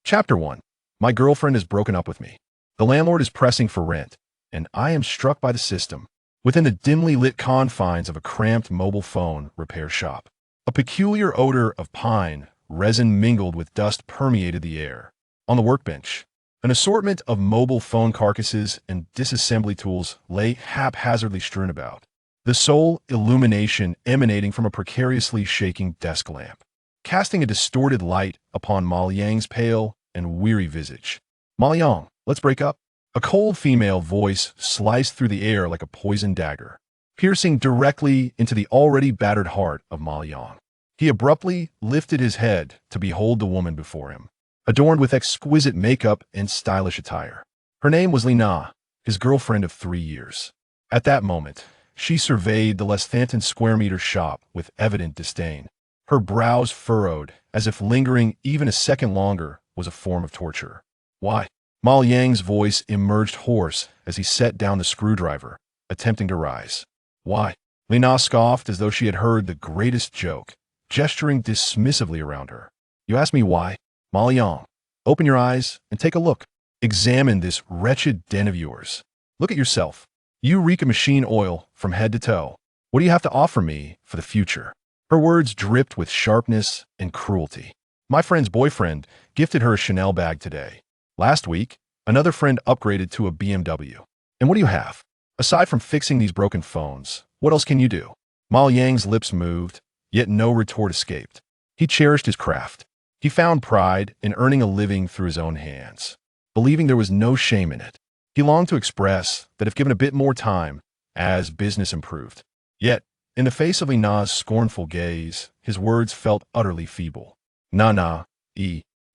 Chapter 1. My girlfriend has broken up with me. The landlord is pressing for rent, and I am struck by the system. Within the dimly lit confines of a cramped mobile phone repair shop, a peculiar odor of pine, resin mingled with dust permeated the air. On the workbench, an assortment of mobile phone carcasses and disassembly tools lay haphazardly strewn about, the sole illumination emanating from a precariously shaking desk lamp, casting a distorted light upon Ma Liang's pale and weary visage. "Ma Liang, let's break up." A cold female voice sliced through the air like a poisoned dagger, piercing directly into the already battered heart of Ma Liang. He abruptly lifted his head to behold the woman before him, adorned with exquisite makeup and stylish attire. Her name was Lina, his girlfriend of 3 years. At that moment, she surveyed the less than square meter shop with evident disdain, her brows furrowed as if lingering even a second longer was a form of torture. "Why?" Ma Liang's voice emerged hoarse as he set down the screwdriver, attempting to rise. "Why?" Lina scoffed as though she had heard the greatest joke, gesturing dismissively around her. "You ask me why? Ma Liang, open your eyes and take a look. Examine this wretched den of yours. Look at yourself. You reek of machine oil from head to toe. What do you have to offer me for the future?" Her words dripped with sharpness and cruelty. "My friend's boyfriend gifted her a Chanel bag today. Last week, another friend upgraded to a BMW. And what do you have? Aside from fixing these broken phones, what else can you do?" Ma Liang's lips moved, yet no retort escaped. He cherished his craft. He found pride in earning a living through his own hands, believing there was no shame in it. He longed to express that if given a bit more time, as business improved. Yet, in the face of Lina's scornful gaze, his words felt utterly feeble. "Na,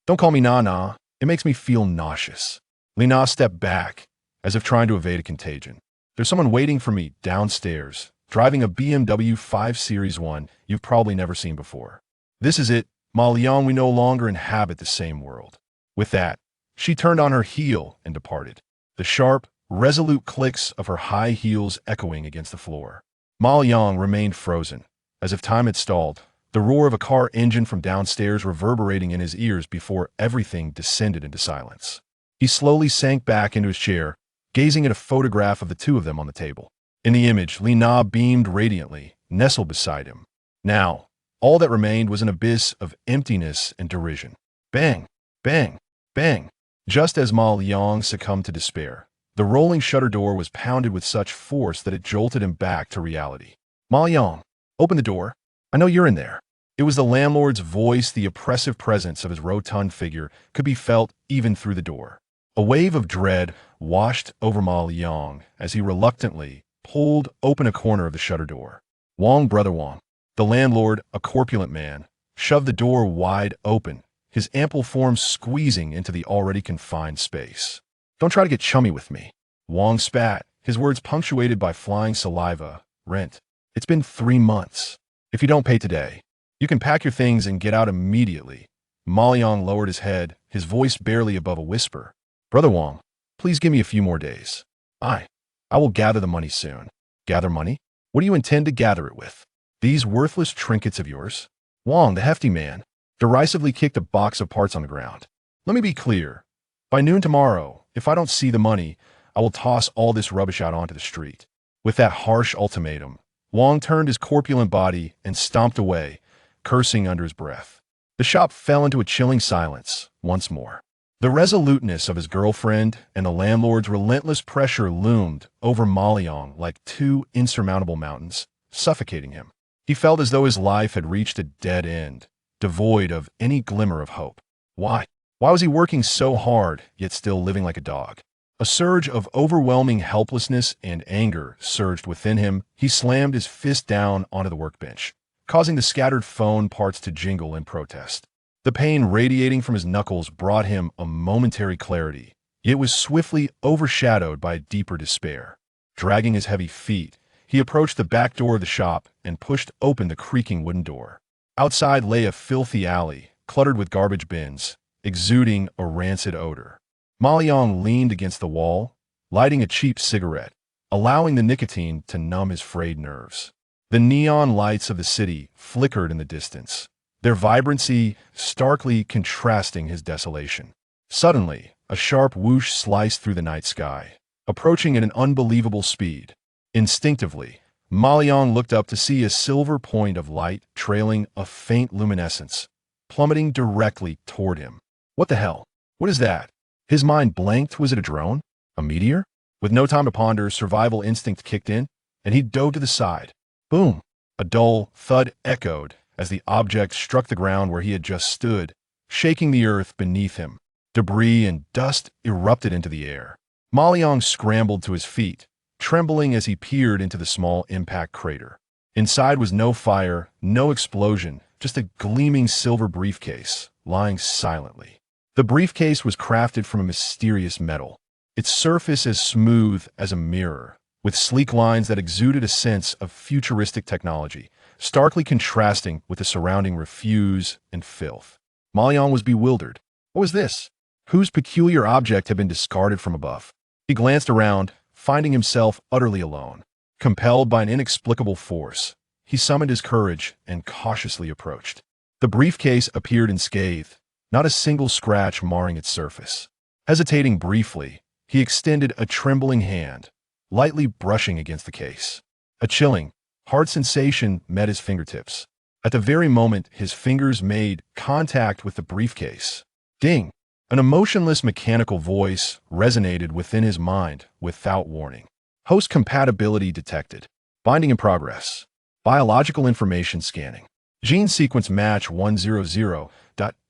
don't call me Na. It makes me feel nauseous." Lina stepped back, as if trying to evade a contagion. "There's someone waiting for me downstairs, driving a BMW 5 Series 1 you've probably never seen before. This is it, Ma Liang, we no longer inhabit the same world." With that, she turned on her heel and departed, the sharp, resolute clicks of her high heels echoing against the floor. Ma Liang remained frozen, as if time had stalled, the roar of a car engine from downstairs reverberating in his ears before everything descended into silence. He slowly sank back into his chair, gazing at a photograph of the two of them on the table. In the image, Lina beamed radiantly, nestled beside him. Now, all that remained was an abyss of emptiness and derision. Bang, bang, bang. Just as Ma Liang succumbed to despair, the rolling shutter door was pounded with such force that it jolted him back to reality. "Ma Liang, open the door. I know you're in there." It was the landlord's voice. The oppressive presence of his rotund figure could be felt even through the door. A wave of dread washed over Ma Liang as he reluctantly pulled open a corner of the shutter door. Brother Wang, the landlord, a corpulent man, shoved the door wide open, his ample form squeezing into the already confined space. "Don't try to get chummy with me." Wang spat, his words punctuated by flying saliva. "Rent. It's been 3 months. If you don't pay today, you can pack your things and get out immediately." Ma Liang lowered his head, his voice barely above a whisper. "Brother Wang, please give me a few more days. I will gather the money soon." "Gather money? What do you intend to gather it with? These worthless trinkets of yours?" Wang, the hefty man, derisively kicked a box of parts on the ground. "Let me be clear. By noon tomorrow, if I don't see the money, I will toss all this rubbish out onto the street." With that harsh ultimatum, Wang turned his corpulent body and stomped away, cursing under his breath. The shop fell into a chilling silence once more. The resoluteness of his girlfriend and the landlord's relentless pressure loomed over Ma Liang like 2 insurmountable mountains, suffocating him. He felt as though his life had reached a dead end, devoid of any glimmer of hope. Why? Why was he working so hard, yet still living like a dog? A surge of overwhelming helplessness and anger surged within him. He slammed his fist down onto the workbench, causing the scattered phone parts to jingle in protest. The pain radiating from his knuckles brought him a momentary clarity, yet was swiftly overshadowed by a deeper despair. Dragging his heavy feet, he approached the back door of the shop and pushed open the creaking wooden door. Outside lay a filthy alley, cluttered with garbage bins, exuding a rancid odor. Ma Liang leaned against the wall, lighting a cheap cigarette, allowing the nicotine to numb his frayed nerves. The neon lights of the city flickered in the distance, their vibrancy starkly contrasting his desolation. Suddenly, a sharp whoosh sliced through the night sky, approaching at an unbelievable speed. Instinctively, Ma Liang looked up to see a silver point of light trailing a faint luminescence, plummeting directly toward him. What the hell? What is that? His mind blanked. Was it a drone? A meteor? With no time to ponder, survival instinct kicked in, and he dove to the side. Boom! A dull thud echoed as the object struck the ground where he had just stood, shaking the earth beneath him. Debris and dust erupted into the air. Ma Liang scrambled to his feet, trembling as he peered into the small impact crater. Inside was no fire, no explosion, just a gleaming silver briefcase, lying silently. The briefcase was crafted from a mysterious metal, its surface as smooth as a mirror, with sleek lines that exuded a sense of futuristic technology, starkly contrasting with the surrounding refuse and filth. Ma Liang was bewildered. What was this? Whose peculiar object had been discarded from above? He glanced around, finding himself utterly alone. Compelled by an inexplicable force, he summoned his courage and cautiously approached. The briefcase appeared unscathed, not a single scratch marring its surface. Hesitating briefly, he extended a trembling hand, lightly brushing against the case. A chilling, hard sensation met his fingertips. At the very moment his fingers made contact with the briefcase, ding! An emotionless mechanical voice resonated within his mind without warning. Host compatibility detected. Binding in progress. Biological information scanning. Gene sequence match 100.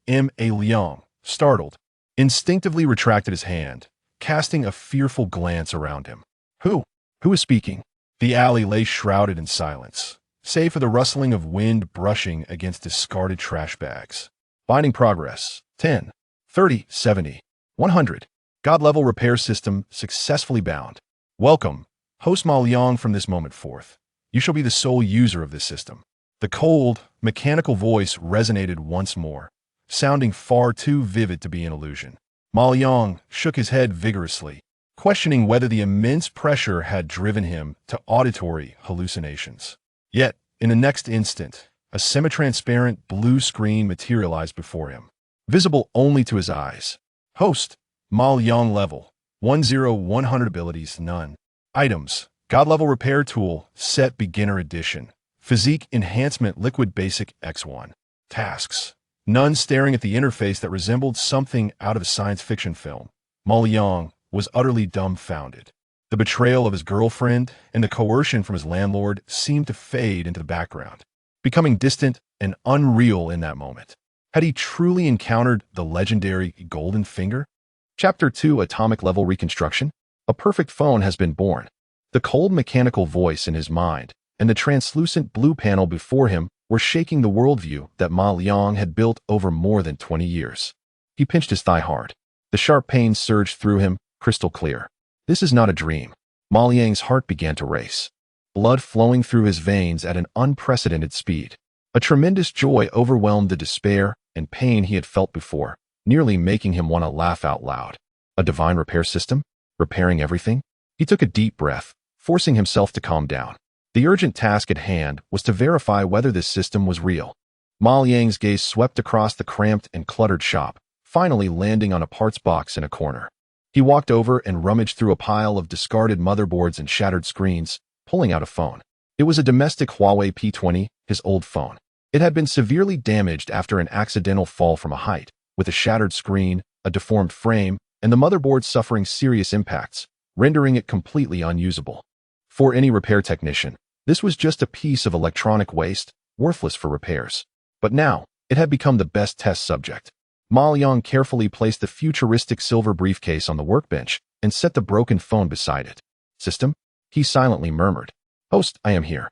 Ma Liang, startled, instinctively retracted his hand, casting a fearful glance around him. Who? Who is speaking? The alley lay shrouded in silence, save for the rustling of wind brushing against discarded trash bags. Binding progress. 10, 30, 70, 100. God-level repair system successfully bound. Welcome, host Ma Liang. From this moment forth, you shall be the sole user of this system. The cold, mechanical voice resonated once more, sounding far too vivid to be an illusion. Ma Liang shook his head vigorously, questioning whether the immense pressure had driven him to auditory hallucinations. Yet, in the next instant, a semi-transparent blue screen materialized before him, visible only to his eyes. Host, Ma Liang level, 10100 abilities, none. Items, God-level repair tool, set beginner edition. Physique enhancement liquid basic X1. Tasks, none. Staring at the interface that resembled something out of a science fiction film, Ma Liang was utterly dumbfounded. The betrayal of his girlfriend and the coercion from his landlord seemed to fade into the background, becoming distant and unreal in that moment. Had he truly encountered the legendary Golden Finger? Chapter 2, Atomic Level Reconstruction. A perfect phone has been born. The cold mechanical voice in his mind and the translucent blue panel before him were shaking the worldview that Ma Liang had built over more than 20 years. He pinched his thigh hard. The sharp pain surged through him, crystal clear. This is not a dream. Ma Liang's heart began to race, blood flowing through his veins at an unprecedented speed. A tremendous joy overwhelmed the despair and pain he had felt before, nearly making him want to laugh out loud. A divine repair system? Repairing everything? He took a deep breath, forcing himself to calm down. The urgent task at hand was to verify whether this system was real. Ma Liang's gaze swept across the cramped and cluttered shop, finally landing on a parts box in a corner. He walked over and rummaged through a pile of discarded motherboards and shattered screens, pulling out a phone. It was a domestic Huawei P20, his old phone. It had been severely damaged after an accidental fall from a height, with a shattered screen, a deformed frame, and the motherboard suffering serious impacts, rendering it completely unusable. For any repair technician, this was just a piece of electronic waste, worthless for repairs. But now, it had become the best test subject. Ma Liang carefully placed the futuristic silver briefcase on the workbench and set the broken phone beside it. System? He silently murmured. Host, I am here.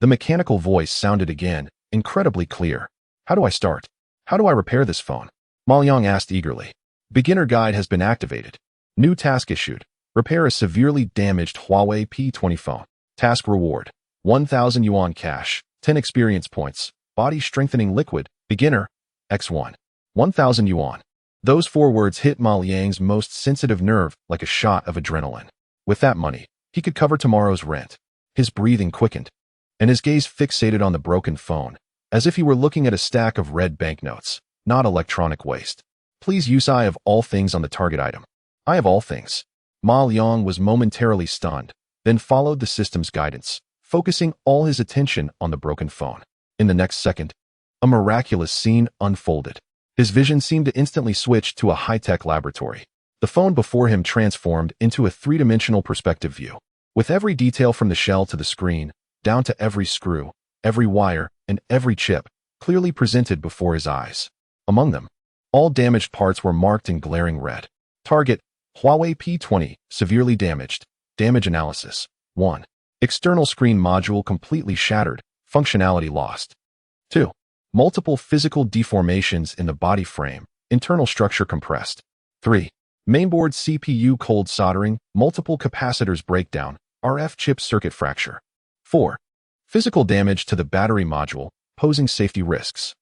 The mechanical voice sounded again, incredibly clear. How do I start? How do I repair this phone? Ma Liang asked eagerly. Beginner guide has been activated. New task issued. Repair a severely damaged Huawei P20 phone. Task reward. 1,000 yuan cash. 10 experience points. Body strengthening liquid. Beginner. X1. 1,000 yuan. Those 4 words hit Ma Liang's most sensitive nerve like a shot of adrenaline. With that money, he could cover tomorrow's rent. His breathing quickened, and his gaze fixated on the broken phone, as if he were looking at a stack of red banknotes, not electronic waste. Please use I of all things on the target item. I of all things. Ma Liang was momentarily stunned, then followed the system's guidance, focusing all his attention on the broken phone. In the next second, a miraculous scene unfolded. His vision seemed to instantly switch to a high-tech laboratory. The phone before him transformed into a three-dimensional perspective view, with every detail from the shell to the screen, down to every screw, every wire, and every chip, clearly presented before his eyes. Among them, all damaged parts were marked in glaring red. Target, Huawei P20, severely damaged. Damage analysis. 1. External screen module completely shattered, functionality lost. 2. Multiple physical deformations in the body frame, internal structure compressed. 3. Mainboard CPU cold soldering, multiple capacitors breakdown, RF chip circuit fracture. 4. Physical damage to the battery module, posing safety risks.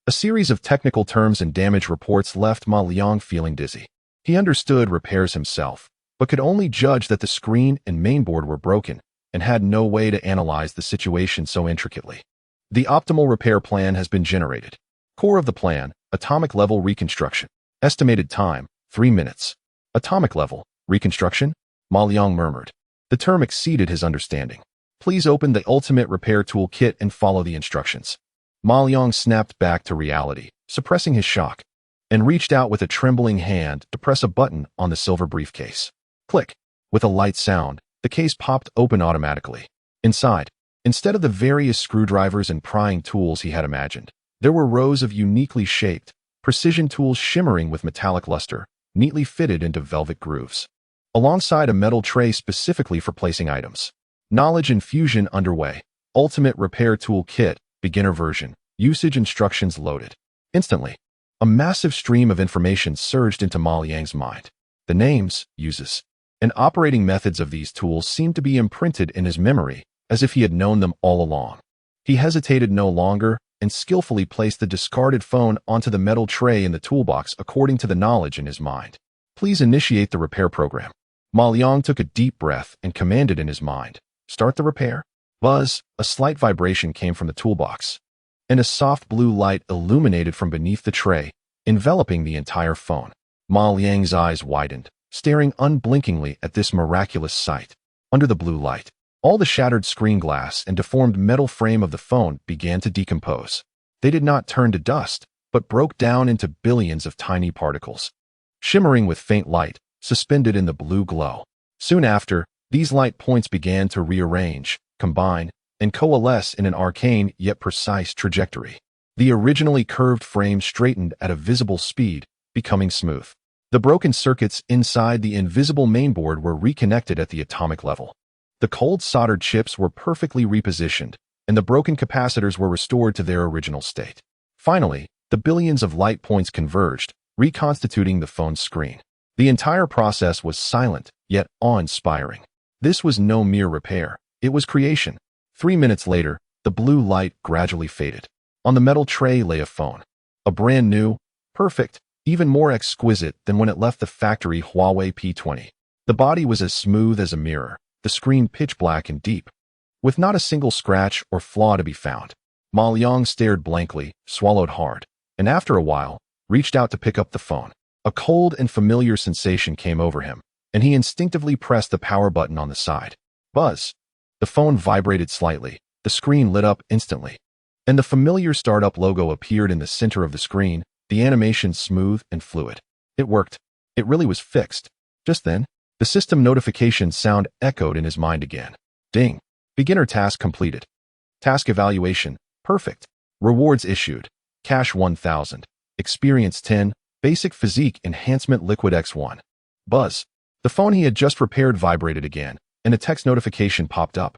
A series of technical terms and damage reports left Ma Liang feeling dizzy. He understood repairs himself, but could only judge that the screen and mainboard were broken and had no way to analyze the situation so intricately. The optimal repair plan has been generated. Core of the plan, atomic level reconstruction. Estimated time, 3 minutes. Atomic level reconstruction? Ma Liang murmured. The term exceeded his understanding. Please open the ultimate repair toolkit and follow the instructions. Ma Liang snapped back to reality, suppressing his shock, and reached out with a trembling hand to press a button on the silver briefcase. Click. With a light sound, the case popped open automatically. Inside, instead of the various screwdrivers and prying tools he had imagined, there were rows of uniquely shaped, precision tools shimmering with metallic luster, neatly fitted into velvet grooves. Alongside a metal tray specifically for placing items. Knowledge infusion underway. Ultimate repair tool kit, beginner version. Usage instructions loaded. Instantly, a massive stream of information surged into Ma Liang's mind. The names, uses, and operating methods of these tools seemed to be imprinted in his memory, as if he had known them all along. He hesitated no longer and skillfully placed the discarded phone onto the metal tray in the toolbox according to the knowledge in his mind. Please initiate the repair program. Ma Liang took a deep breath and commanded in his mind. Start the repair. Buzz, a slight vibration came from the toolbox, and a soft blue light illuminated from beneath the tray, enveloping the entire phone. Ma Liang's eyes widened, staring unblinkingly at this miraculous sight. Under the blue light, all the shattered screen glass and deformed metal frame of the phone began to decompose. They did not turn to dust, but broke down into billions of tiny particles, shimmering with faint light, suspended in the blue glow. Soon after, these light points began to rearrange, combine, and coalesce in an arcane yet precise trajectory. The originally curved frame straightened at a visible speed, becoming smooth. The broken circuits inside the invisible mainboard were reconnected at the atomic level. The cold soldered chips were perfectly repositioned, and the broken capacitors were restored to their original state. Finally, the billions of light points converged, reconstituting the phone's screen. The entire process was silent, yet awe-inspiring. This was no mere repair, it was creation. 3 minutes later, the blue light gradually faded. On the metal tray lay a phone. A brand new, perfect, even more exquisite than when it left the factory Huawei P20. The body was as smooth as a mirror, the screen pitch black and deep, with not a single scratch or flaw to be found. Ma Liang stared blankly, swallowed hard, and after a while, reached out to pick up the phone. A cold and familiar sensation came over him, and he instinctively pressed the power button on the side. Buzz. The phone vibrated slightly, the screen lit up instantly, and the familiar startup logo appeared in the center of the screen, the animation smooth and fluid. It worked. It really was fixed. Just then, the system notification sound echoed in his mind again. Ding. Beginner task completed. Task evaluation. Perfect. Rewards issued. Cash 1,000. Experience 10. Basic physique enhancement liquid X1. Buzz. The phone he had just repaired vibrated again, and a text notification popped up.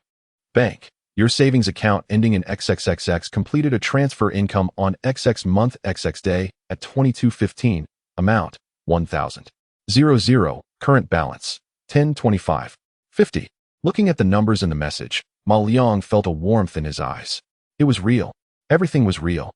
Bank. Your savings account ending in XXXX completed a transfer income on XX month XX day at 22:15. Amount 1,000. 00. Current balance 10.25.50. Looking at the numbers in the message, Ma Liang felt a warmth in his eyes. It was real. Everything was real.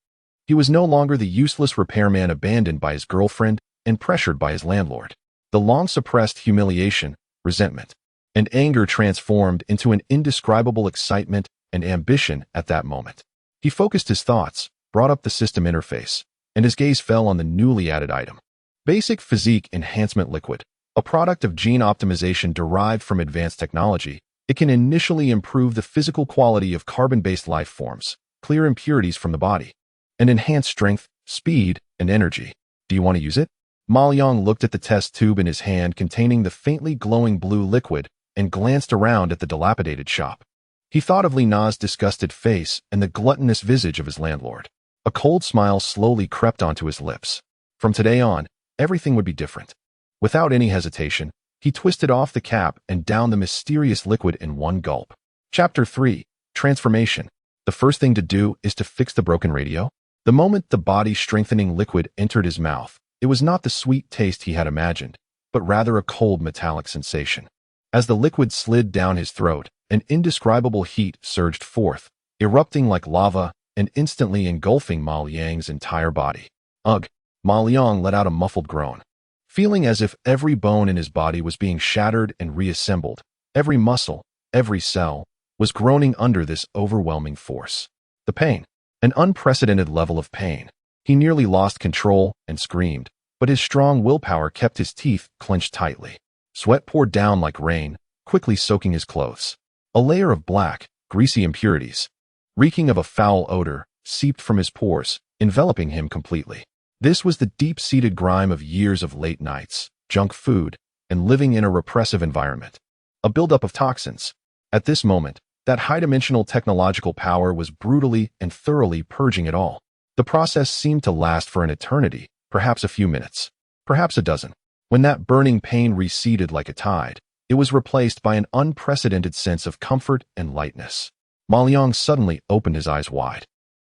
He was no longer the useless repairman abandoned by his girlfriend and pressured by his landlord. The long-suppressed humiliation, resentment, and anger transformed into an indescribable excitement and ambition at that moment. He focused his thoughts, brought up the system interface, and his gaze fell on the newly added item. Basic Physique Enhancement Liquid, a product of gene optimization derived from advanced technology. It can initially improve the physical quality of carbon-based life forms, clear impurities from the body, and enhance strength, speed, and energy. Do you want to use it? Ma Liang looked at the test tube in his hand containing the faintly glowing blue liquid and glanced around at the dilapidated shop. He thought of Li Na's disgusted face and the gluttonous visage of his landlord. A cold smile slowly crept onto his lips. From today on, everything would be different. Without any hesitation, he twisted off the cap and downed the mysterious liquid in one gulp. Chapter 3. Transformation. The first thing to do is to fix the broken radio. The moment the body-strengthening liquid entered his mouth, it was not the sweet taste he had imagined, but rather a cold metallic sensation. As the liquid slid down his throat, an indescribable heat surged forth, erupting like lava and instantly engulfing Ma Liang's entire body. Ugh! Ma Liang let out a muffled groan. Feeling as if every bone in his body was being shattered and reassembled, every muscle, every cell, was groaning under this overwhelming force. The pain. An unprecedented level of pain. He nearly lost control and screamed, but his strong willpower kept his teeth clenched tightly. Sweat poured down like rain, quickly soaking his clothes. A layer of black, greasy impurities, reeking of a foul odor, seeped from his pores, enveloping him completely. This was the deep-seated grime of years of late nights, junk food, and living in a repressive environment. A buildup of toxins. At this moment, that high-dimensional technological power was brutally and thoroughly purging it all. The process seemed to last for an eternity, perhaps a few minutes, perhaps a dozen. When that burning pain receded like a tide, it was replaced by an unprecedented sense of comfort and lightness. Ma Liang suddenly opened his eyes wide.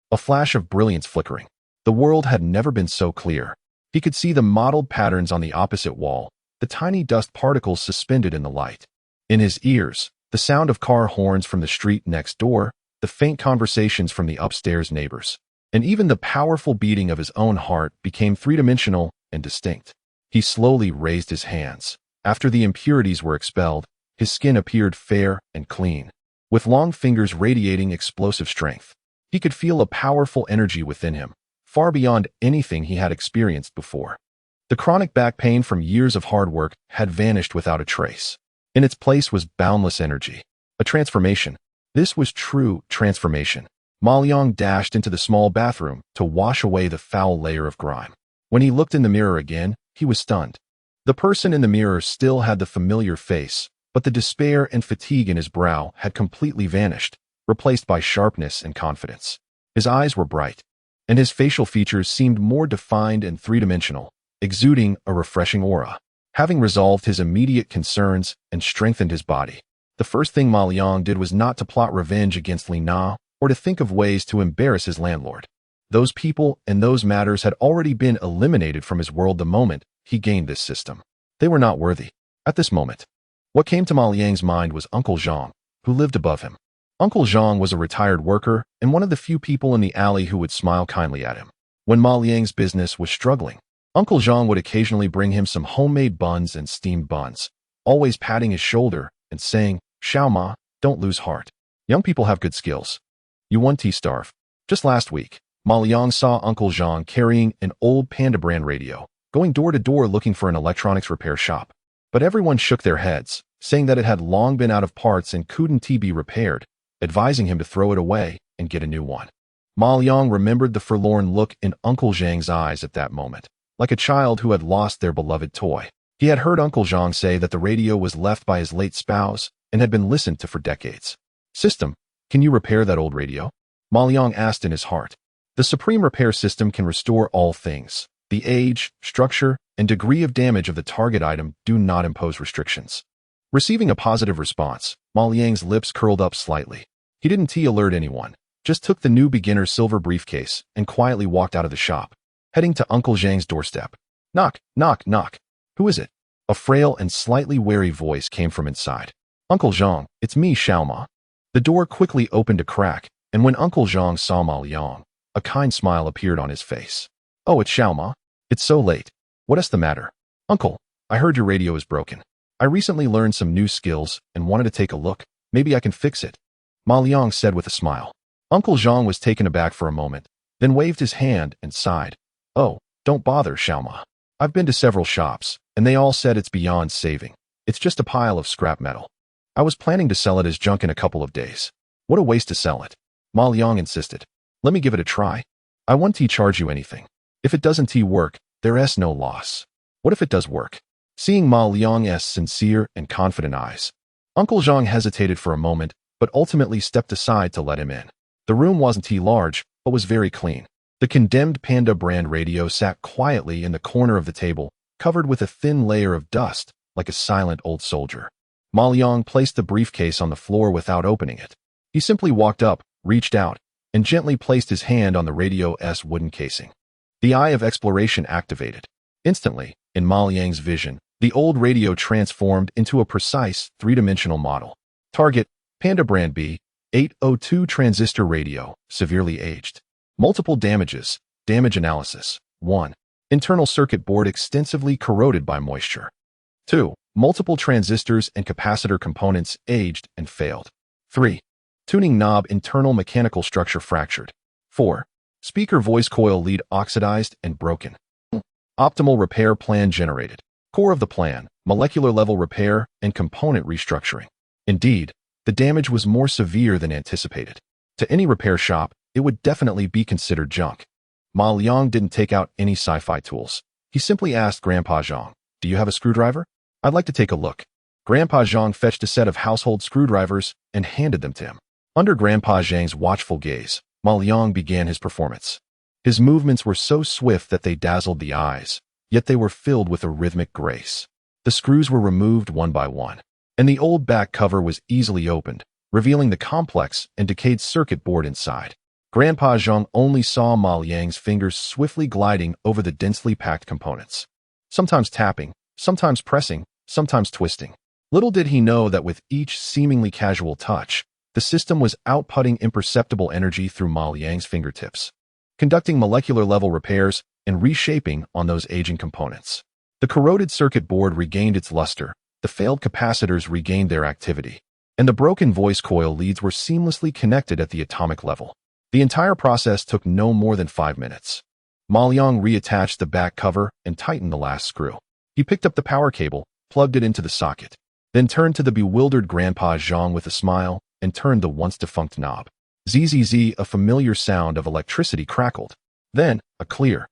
A flash of brilliance flickering. The world had never been so clear. He could see the mottled patterns on the opposite wall, the tiny dust particles suspended in the light. In his ears, the sound of car horns from the street next door, the faint conversations from the upstairs neighbors, and even the powerful beating of his own heart became three-dimensional and distinct. He slowly raised his hands. After the impurities were expelled, his skin appeared fair and clean, with long fingers radiating explosive strength. He could feel a powerful energy within him, far beyond anything he had experienced before. The chronic back pain from years of hard work had vanished without a trace. In its place was boundless energy. A transformation. This was true transformation. Ma Liang dashed into the small bathroom to wash away the foul layer of grime. When he looked in the mirror again, he was stunned. The person in the mirror still had the familiar face, but the despair and fatigue in his brow had completely vanished, replaced by sharpness and confidence. His eyes were bright, and his facial features seemed more defined and three-dimensional, exuding a refreshing aura. Having resolved his immediate concerns and strengthened his body, the first thing Ma Liang did was not to plot revenge against Li Na or to think of ways to embarrass his landlord. Those people and those matters had already been eliminated from his world the moment he gained this system. They were not worthy. At this moment, what came to Ma Liang's mind was Uncle Zhang, who lived above him. Uncle Zhang was a retired worker and one of the few people in the alley who would smile kindly at him. When Ma Liang's business was struggling, Uncle Zhang would occasionally bring him some homemade buns and steamed buns, always patting his shoulder and saying, "Xiao Ma, don't lose heart. Young people have good skills. You won't starve." Just last week, Ma Liang saw Uncle Zhang carrying an old Panda brand radio, going door to door looking for an electronics repair shop. But everyone shook their heads, saying that it had long been out of parts and couldn't be repaired, advising him to throw it away and get a new one. Ma Liang remembered the forlorn look in Uncle Zhang's eyes at that moment, like a child who had lost their beloved toy. He had heard Uncle Zhang say that the radio was left by his late spouse and had been listened to for decades. "System, can you repair that old radio?" Ma Liang asked in his heart. The Supreme Repair System can restore all things. The age, structure, and degree of damage of the target item do not impose restrictions. Receiving a positive response, Ma Liang's lips curled up slightly. He didn't alert anyone, just took the new beginner silver briefcase and quietly walked out of the shop, heading to Uncle Zhang's doorstep. Knock, knock, knock. Who is it? A frail and slightly wary voice came from inside. "Uncle Zhang, it's me, Xiao Ma." The door quickly opened a crack, and when Uncle Zhang saw Ma Liang, a kind smile appeared on his face. "Oh, it's Xiao Ma. It's so late. What's the matter?" "Uncle, I heard your radio is broken. I recently learned some new skills and wanted to take a look. Maybe I can fix it," Ma Liang said with a smile. Uncle Zhang was taken aback for a moment, then waved his hand and sighed. Oh, don't bother, Xiaoma. I've been to several shops, and they all said it's beyond saving. It's just a pile of scrap metal. I was planning to sell it as junk in a couple of days. What a waste to sell it. Ma Liang insisted. Let me give it a try. I won't charge you anything. If it doesn't work, there's no loss. What if it does work? Seeing Ma Liang's sincere and confident eyes, Uncle Zhang hesitated for a moment, but ultimately stepped aside to let him in. The room wasn't large, but was very clean. The condemned Panda brand radio sat quietly in the corner of the table, covered with a thin layer of dust, like a silent old soldier. Ma Liang placed the briefcase on the floor without opening it. He simply walked up, reached out, and gently placed his hand on the radio's wooden casing. The eye of exploration activated. Instantly, in Ma Liang's vision, the old radio transformed into a precise, three-dimensional model. Target, Panda brand B802 transistor radio, severely aged. Multiple damages. Damage analysis. 1. Internal circuit board extensively corroded by moisture. 2. Multiple transistors and capacitor components aged and failed. 3. Tuning knob internal mechanical structure fractured. 4. Speaker voice coil lead oxidized and broken. Optimal repair plan generated. Core of the plan, molecular level repair and component restructuring. Indeed, the damage was more severe than anticipated. To any repair shop, it would definitely be considered junk. Ma Liang didn't take out any sci-fi tools. He simply asked Grandpa Zhang, "Do you have a screwdriver? I'd like to take a look." Grandpa Zhang fetched a set of household screwdrivers and handed them to him. Under Grandpa Zhang's watchful gaze, Ma Liang began his performance. His movements were so swift that they dazzled the eyes, yet they were filled with a rhythmic grace. The screws were removed one by one, and the old back cover was easily opened, revealing the complex and decayed circuit board inside. Grandpa Zhang only saw Ma Liang's fingers swiftly gliding over the densely packed components. Sometimes tapping, sometimes pressing, sometimes twisting. Little did he know that with each seemingly casual touch, the system was outputting imperceptible energy through Ma Liang's fingertips, conducting molecular-level repairs and reshaping on those aging components. The corroded circuit board regained its luster, the failed capacitors regained their activity, and the broken voice coil leads were seamlessly connected at the atomic level. The entire process took no more than 5 minutes. Ma Liang reattached the back cover and tightened the last screw. He picked up the power cable, plugged it into the socket, then turned to the bewildered Grandpa Zhang with a smile and turned the once-defunct knob. Zzz, a familiar sound of electricity crackled. Then, a clear,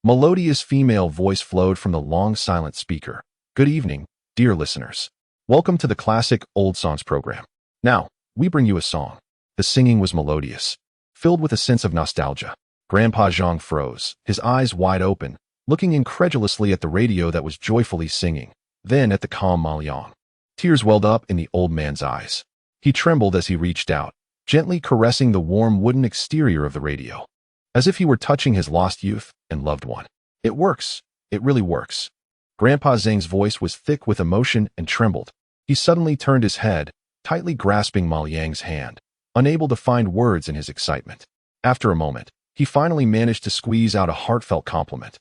melodious female voice flowed from the long silent speaker. "Good evening, dear listeners. Welcome to the Classic Old Songs program. Now, we bring you a song." The singing was melodious, filled with a sense of nostalgia. Grandpa Zhang froze, his eyes wide open, looking incredulously at the radio that was joyfully singing, then at the calm Ma Liang. Tears welled up in the old man's eyes. He trembled as he reached out, gently caressing the warm wooden exterior of the radio, as if he were touching his lost youth and loved one. "It works. It really works." Grandpa Zhang's voice was thick with emotion and trembled. He suddenly turned his head, tightly grasping Ma Liang's hand, unable to find words in his excitement. After a moment, he finally managed to squeeze out a heartfelt compliment.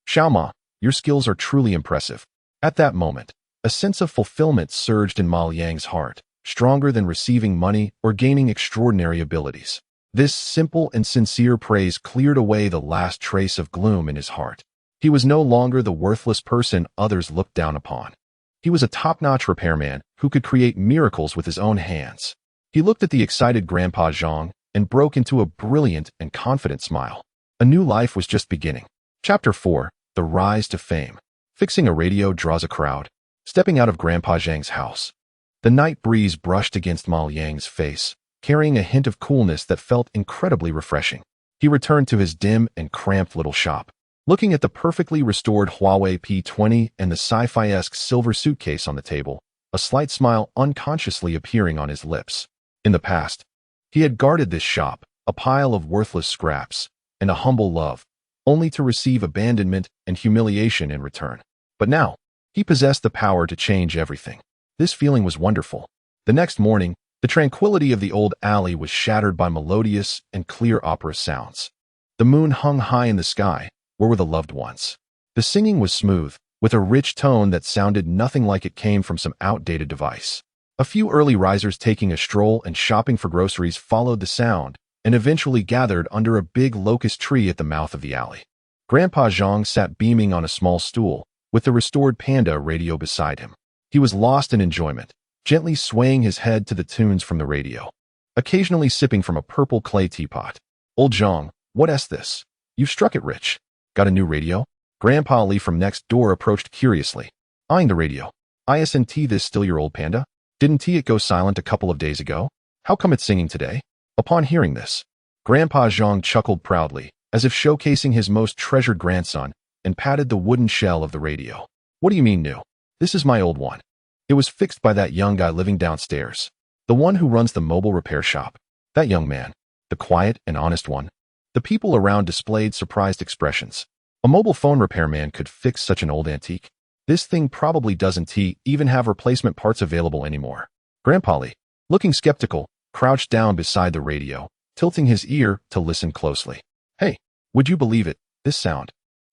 "Xiaoma, your skills are truly impressive." At that moment, a sense of fulfillment surged in Ma Liang's heart, stronger than receiving money or gaining extraordinary abilities. This simple and sincere praise cleared away the last trace of gloom in his heart. He was no longer the worthless person others looked down upon. He was a top-notch repairman who could create miracles with his own hands. He looked at the excited Grandpa Zhang and broke into a brilliant and confident smile. A new life was just beginning. Chapter 4. The Rise to Fame. Fixing a radio draws a crowd. Stepping out of Grandpa Zhang's house, the night breeze brushed against Ma Liang's face, carrying a hint of coolness that felt incredibly refreshing. He returned to his dim and cramped little shop, looking at the perfectly restored Huawei P20 and the sci-fi-esque silver suitcase on the table, a slight smile unconsciously appearing on his lips. In the past, he had guarded this shop, a pile of worthless scraps, and a humble love, only to receive abandonment and humiliation in return. But now, he possessed the power to change everything. This feeling was wonderful. The next morning, the tranquility of the old alley was shattered by melodious and clear opera sounds. The moon hung high in the sky, where were the loved ones. The singing was smooth, with a rich tone that sounded nothing like it came from some outdated device. A few early risers taking a stroll and shopping for groceries followed the sound, and eventually gathered under a big locust tree at the mouth of the alley. Grandpa Zhang sat beaming on a small stool, with the restored Panda radio beside him. He was lost in enjoyment, gently swaying his head to the tunes from the radio, occasionally sipping from a purple clay teapot. Old Zhang, what's this? You've struck it rich. Got a new radio? Grandpa Li from next door approached curiously, eyeing the radio. Isn't this still your old Panda? Didn't it go silent a couple of days ago? How come it's singing today? Upon hearing this, Grandpa Zhang chuckled proudly, as if showcasing his most treasured grandson, and patted the wooden shell of the radio. What do you mean new? This is my old one. It was fixed by that young guy living downstairs. The one who runs the mobile repair shop. That young man. The quiet and honest one. The people around displayed surprised expressions. A mobile phone repairman could fix such an old antique? This thing probably doesn't even have replacement parts available anymore. Grandpa Li, looking skeptical, crouched down beside the radio, tilting his ear to listen closely. Hey, would you believe it, this sound?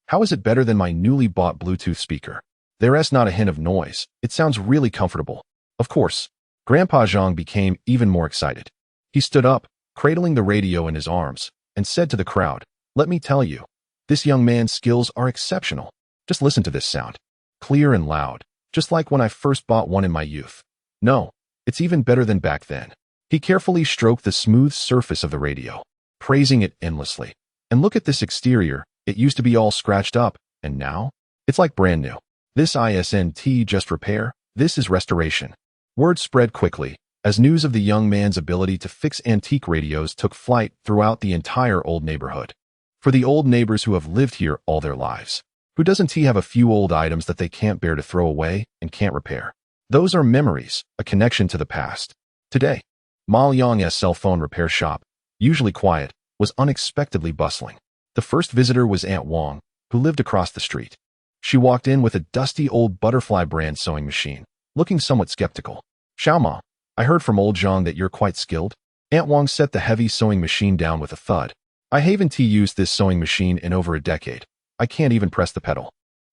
How is it better than my newly bought Bluetooth speaker? There's not a hint of noise. It sounds really comfortable. Of course. Grandpa Zhang became even more excited. He stood up, cradling the radio in his arms, and said to the crowd, let me tell you, this young man's skills are exceptional. Just listen to this sound. Clear and loud, just like when I first bought one in my youth. No, it's even better than back then. He carefully stroked the smooth surface of the radio, praising it endlessly. And look at this exterior. It used to be all scratched up, and now? It's like brand new. This isn't just repair, this is restoration. Word spread quickly, as news of the young man's ability to fix antique radios took flight throughout the entire old neighborhood. For the old neighbors who have lived here all their lives, who doesn't have a few old items that they can't bear to throw away and can't repair? Those are memories, a connection to the past. Today, Ma Liang's cell phone repair shop, usually quiet, was unexpectedly bustling. The first visitor was Aunt Wang, who lived across the street. She walked in with a dusty old Butterfly brand sewing machine, looking somewhat skeptical. Xiao Ma, I heard from old Zhang that you're quite skilled. Aunt Wang set the heavy sewing machine down with a thud. I haven't used this sewing machine in over a decade. I can't even press the pedal.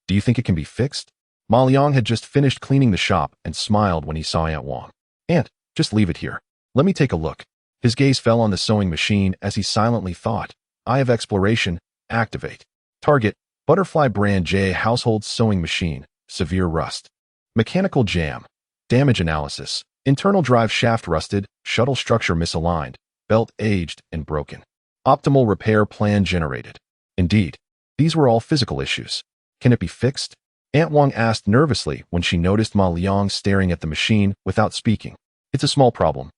Do you think it can be fixed? Ma Liang had just finished cleaning the shop and smiled when he saw Aunt Wang. Aunt, just leave it here. Let me take a look. His gaze fell on the sewing machine as he silently thought. Eye of Exploration, activate. Target, Butterfly brand J household sewing machine, severe rust. Mechanical jam. Damage analysis. Internal drive shaft rusted, shuttle structure misaligned, belt aged and broken. Optimal repair plan generated. Indeed, these were all physical issues. Can it be fixed? Aunt Wang asked nervously when she noticed Ma Liang staring at the machine without speaking. It's a small problem.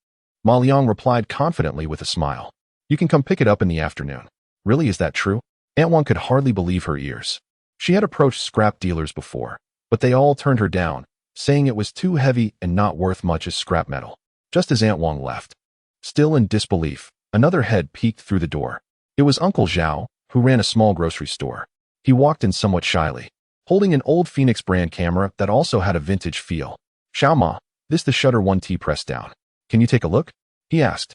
Ma Liang replied confidently with a smile. You can come pick it up in the afternoon. Really, is that true? Aunt Wang could hardly believe her ears. She had approached scrap dealers before, but they all turned her down, saying it was too heavy and not worth much as scrap metal. Just as Aunt Wang left, still in disbelief, another head peeked through the door. It was Uncle Zhao, who ran a small grocery store. He walked in somewhat shyly, holding an old Phoenix brand camera that also had a vintage feel. Xiao Ma, this the Shutter 1T pressed down. Can you take a look? He asked.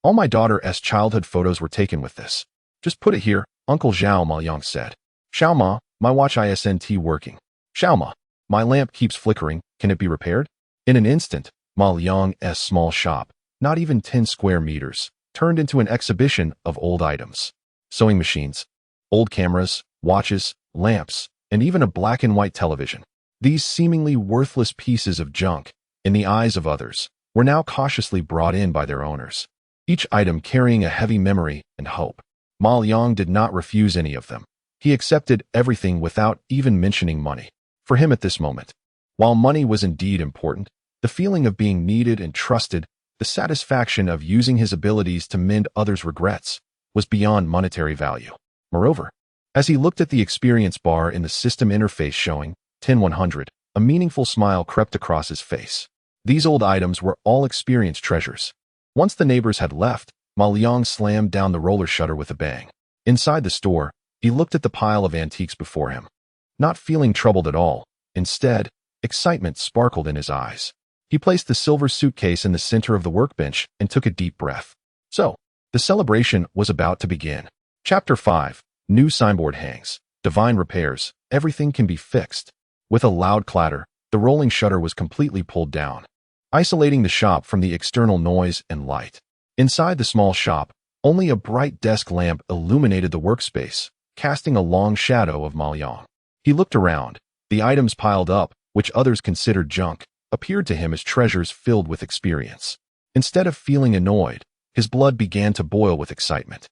All my daughter's childhood photos were taken with this. Just put it here, Uncle Zhao, Ma Liang said. Xiao Ma, my watch isn't working. Xiao Ma, my lamp keeps flickering, can it be repaired? In an instant, Ma Liang's small shop, not even 10 square meters, turned into an exhibition of old items. Sewing machines, old cameras, watches, lamps, and even a black and white television. These seemingly worthless pieces of junk, in the eyes of others, were now cautiously brought in by their owners, each item carrying a heavy memory and hope. Ma Liang did not refuse any of them. He accepted everything without even mentioning money. For him at this moment, while money was indeed important, the feeling of being needed and trusted, the satisfaction of using his abilities to mend others' regrets, was beyond monetary value. Moreover, as he looked at the experience bar in the system interface showing 10100, a meaningful smile crept across his face. These old items were all experience treasures. Once the neighbors had left, Ma Liang slammed down the roller shutter with a bang. Inside the store, he looked at the pile of antiques before him. Not feeling troubled at all, instead, excitement sparkled in his eyes. He placed the silver suitcase in the center of the workbench and took a deep breath. So, the celebration was about to begin. Chapter 5. New signboard hangs. Divine repairs. Everything can be fixed. With a loud clatter, the rolling shutter was completely pulled down, isolating the shop from the external noise and light. Inside the small shop, Only a bright desk lamp illuminated the workspace, casting a long shadow of Ma Liang. He looked around. The items piled up, which others considered junk, appeared to him as treasures filled with experience. Instead of feeling annoyed, his blood began to boil with excitement.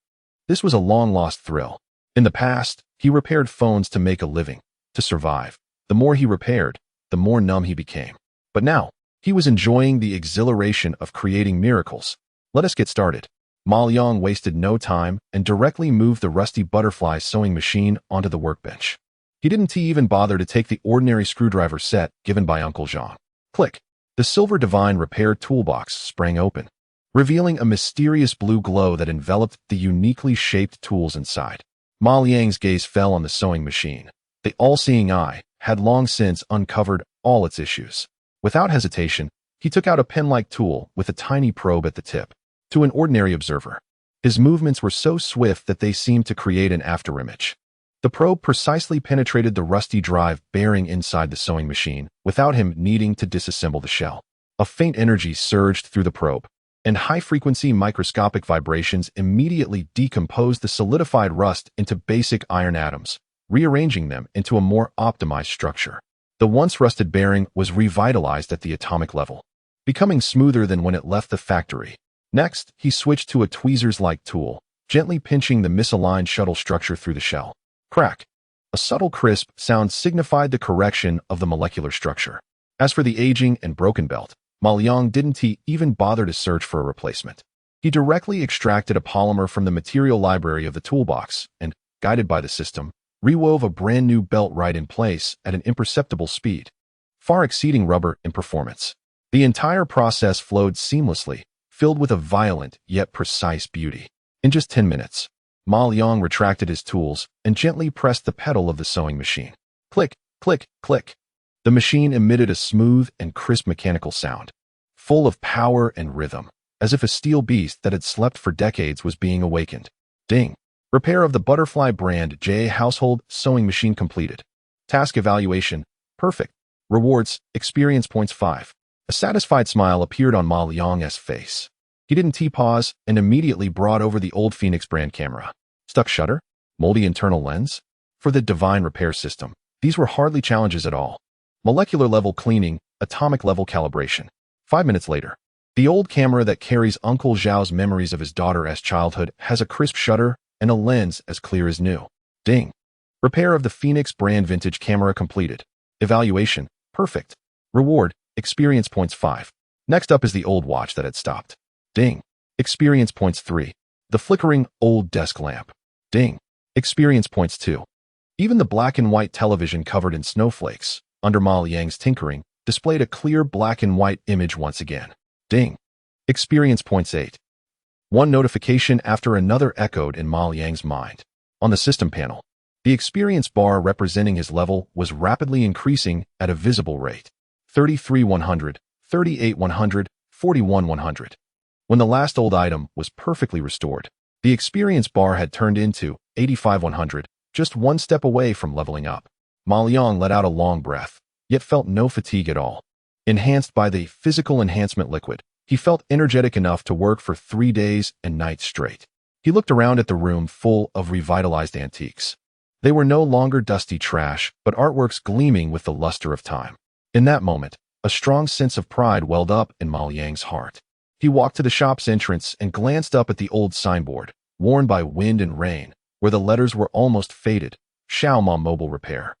This was a long-lost thrill. In the past, he repaired phones to make a living, to survive. The more he repaired, the more numb he became. But now, he was enjoying the exhilaration of creating miracles. Let us get started. Ma Liang wasted no time and directly moved the rusty butterfly sewing machine onto the workbench. He didn't even bother to take the ordinary screwdriver set given by Uncle Jean. Click. The silver divine repair toolbox sprang open, revealing a mysterious blue glow that enveloped the uniquely shaped tools inside. Ma Liang's gaze fell on the sewing machine. The all-seeing eye had long since uncovered all its issues. Without hesitation, he took out a pen-like tool with a tiny probe at the tip. To an ordinary observer, his movements were so swift that they seemed to create an afterimage. The probe precisely penetrated the rusty drive bearing inside the sewing machine without him needing to disassemble the shell. A faint energy surged through the probe, and high-frequency microscopic vibrations immediately decomposed the solidified rust into basic iron atoms, rearranging them into a more optimized structure. The once rusted bearing was revitalized at the atomic level, becoming smoother than when it left the factory. Next, he switched to a tweezers-like tool, gently pinching the misaligned shuttle structure through the shell. Crack. A subtle crisp sound signified the correction of the molecular structure. As for the aging and broken belt, Ma Liang didn't even bother to search for a replacement. He directly extracted a polymer from the material library of the toolbox and, guided by the system, rewove a brand new belt right in place at an imperceptible speed, far exceeding rubber in performance. The entire process flowed seamlessly, filled with a violent yet precise beauty. In just 10 minutes, Ma Liang retracted his tools and gently pressed the pedal of the sewing machine. Click, click, click. The machine emitted a smooth and crisp mechanical sound, full of power and rhythm, as if a steel beast that had slept for decades was being awakened. Ding. Repair of the Butterfly brand J household sewing machine completed. Task evaluation, perfect. Rewards, experience points 5. A satisfied smile appeared on Ma Liang's face. He didn't pause and immediately brought over the old Phoenix brand camera. Stuck shutter? Moldy internal lens? For the divine repair system, these were hardly challenges at all. Molecular level cleaning, atomic level calibration. 5 minutes later, the old camera that carries Uncle Zhao's memories of his daughter's childhood has a crisp shutter and a lens as clear as new. Ding. Repair of the Phoenix brand vintage camera completed. Evaluation, perfect. Reward, experience points 5. Next up is the old watch that had stopped. Ding. Experience points 3. The flickering old desk lamp. Ding. Experience points 2. Even the black and white television covered in snowflakes, under Ma Liang's tinkering, displayed a clear black and white image once again. Ding. Experience points 8. One notification after another echoed in Ma Liang's mind. On the system panel, the experience bar representing his level was rapidly increasing at a visible rate. 33,100, 38,100, 41,100. When the last old item was perfectly restored, the experience bar had turned into 85,100, just one step away from leveling up. Ma Liang let out a long breath, yet felt no fatigue at all. Enhanced by the physical enhancement liquid, he felt energetic enough to work for 3 days and nights straight. He looked around at the room full of revitalized antiques. They were no longer dusty trash, but artworks gleaming with the luster of time. In that moment, a strong sense of pride welled up in Ma Liang's heart. He walked to the shop's entrance and glanced up at the old signboard, worn by wind and rain, where the letters were almost faded. Xiaoma Mobile Repair.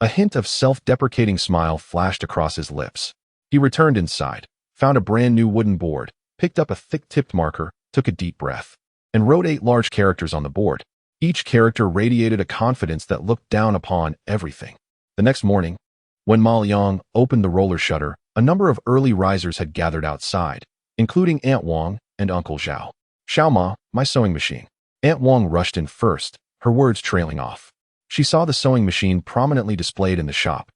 A hint of self-deprecating smile flashed across his lips. He returned inside, found a brand new wooden board, picked up a thick-tipped marker, took a deep breath, and wrote 8 large characters on the board. Each character radiated a confidence that looked down upon everything. The next morning, when Ma Liang opened the roller shutter, a number of early risers had gathered outside, including Aunt Wang and Uncle Zhao. "Xiaoma, my sewing machine." Aunt Wang rushed in first, her words trailing off. She saw the sewing machine prominently displayed in the shop.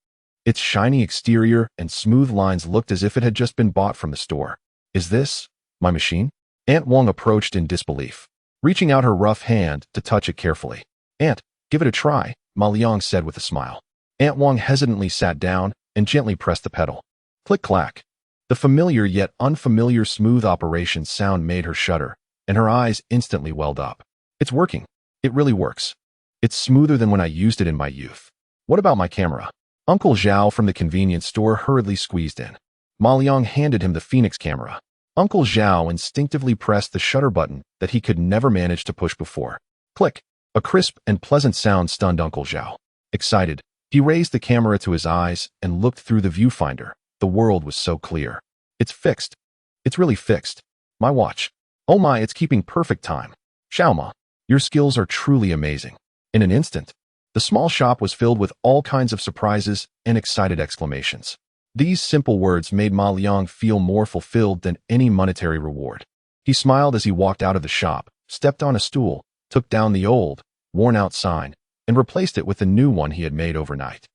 Its shiny exterior and smooth lines looked as if it had just been bought from the store. "Is this my machine?" Aunt Wang approached in disbelief, reaching out her rough hand to touch it carefully. "Aunt, give it a try," Ma Liang said with a smile. Aunt Wang hesitantly sat down and gently pressed the pedal. Click-clack. The familiar yet unfamiliar smooth operation sound made her shudder, and her eyes instantly welled up. It's working. It really works. It's smoother than when I used it in my youth. What about my camera? Uncle Zhao from the convenience store hurriedly squeezed in. Ma Liang handed him the Phoenix camera. Uncle Zhao instinctively pressed the shutter button that he could never manage to push before. Click. A crisp and pleasant sound stunned Uncle Zhao. Excited, he raised the camera to his eyes and looked through the viewfinder. The world was so clear. It's fixed. It's really fixed. My watch. Oh my, it's keeping perfect time. Xiaoma, your skills are truly amazing. In an instant, the small shop was filled with all kinds of surprises and excited exclamations. These simple words made Ma Liang feel more fulfilled than any monetary reward. He smiled as he walked out of the shop, stepped on a stool, took down the old, worn-out sign, and replaced it with the new one he had made overnight.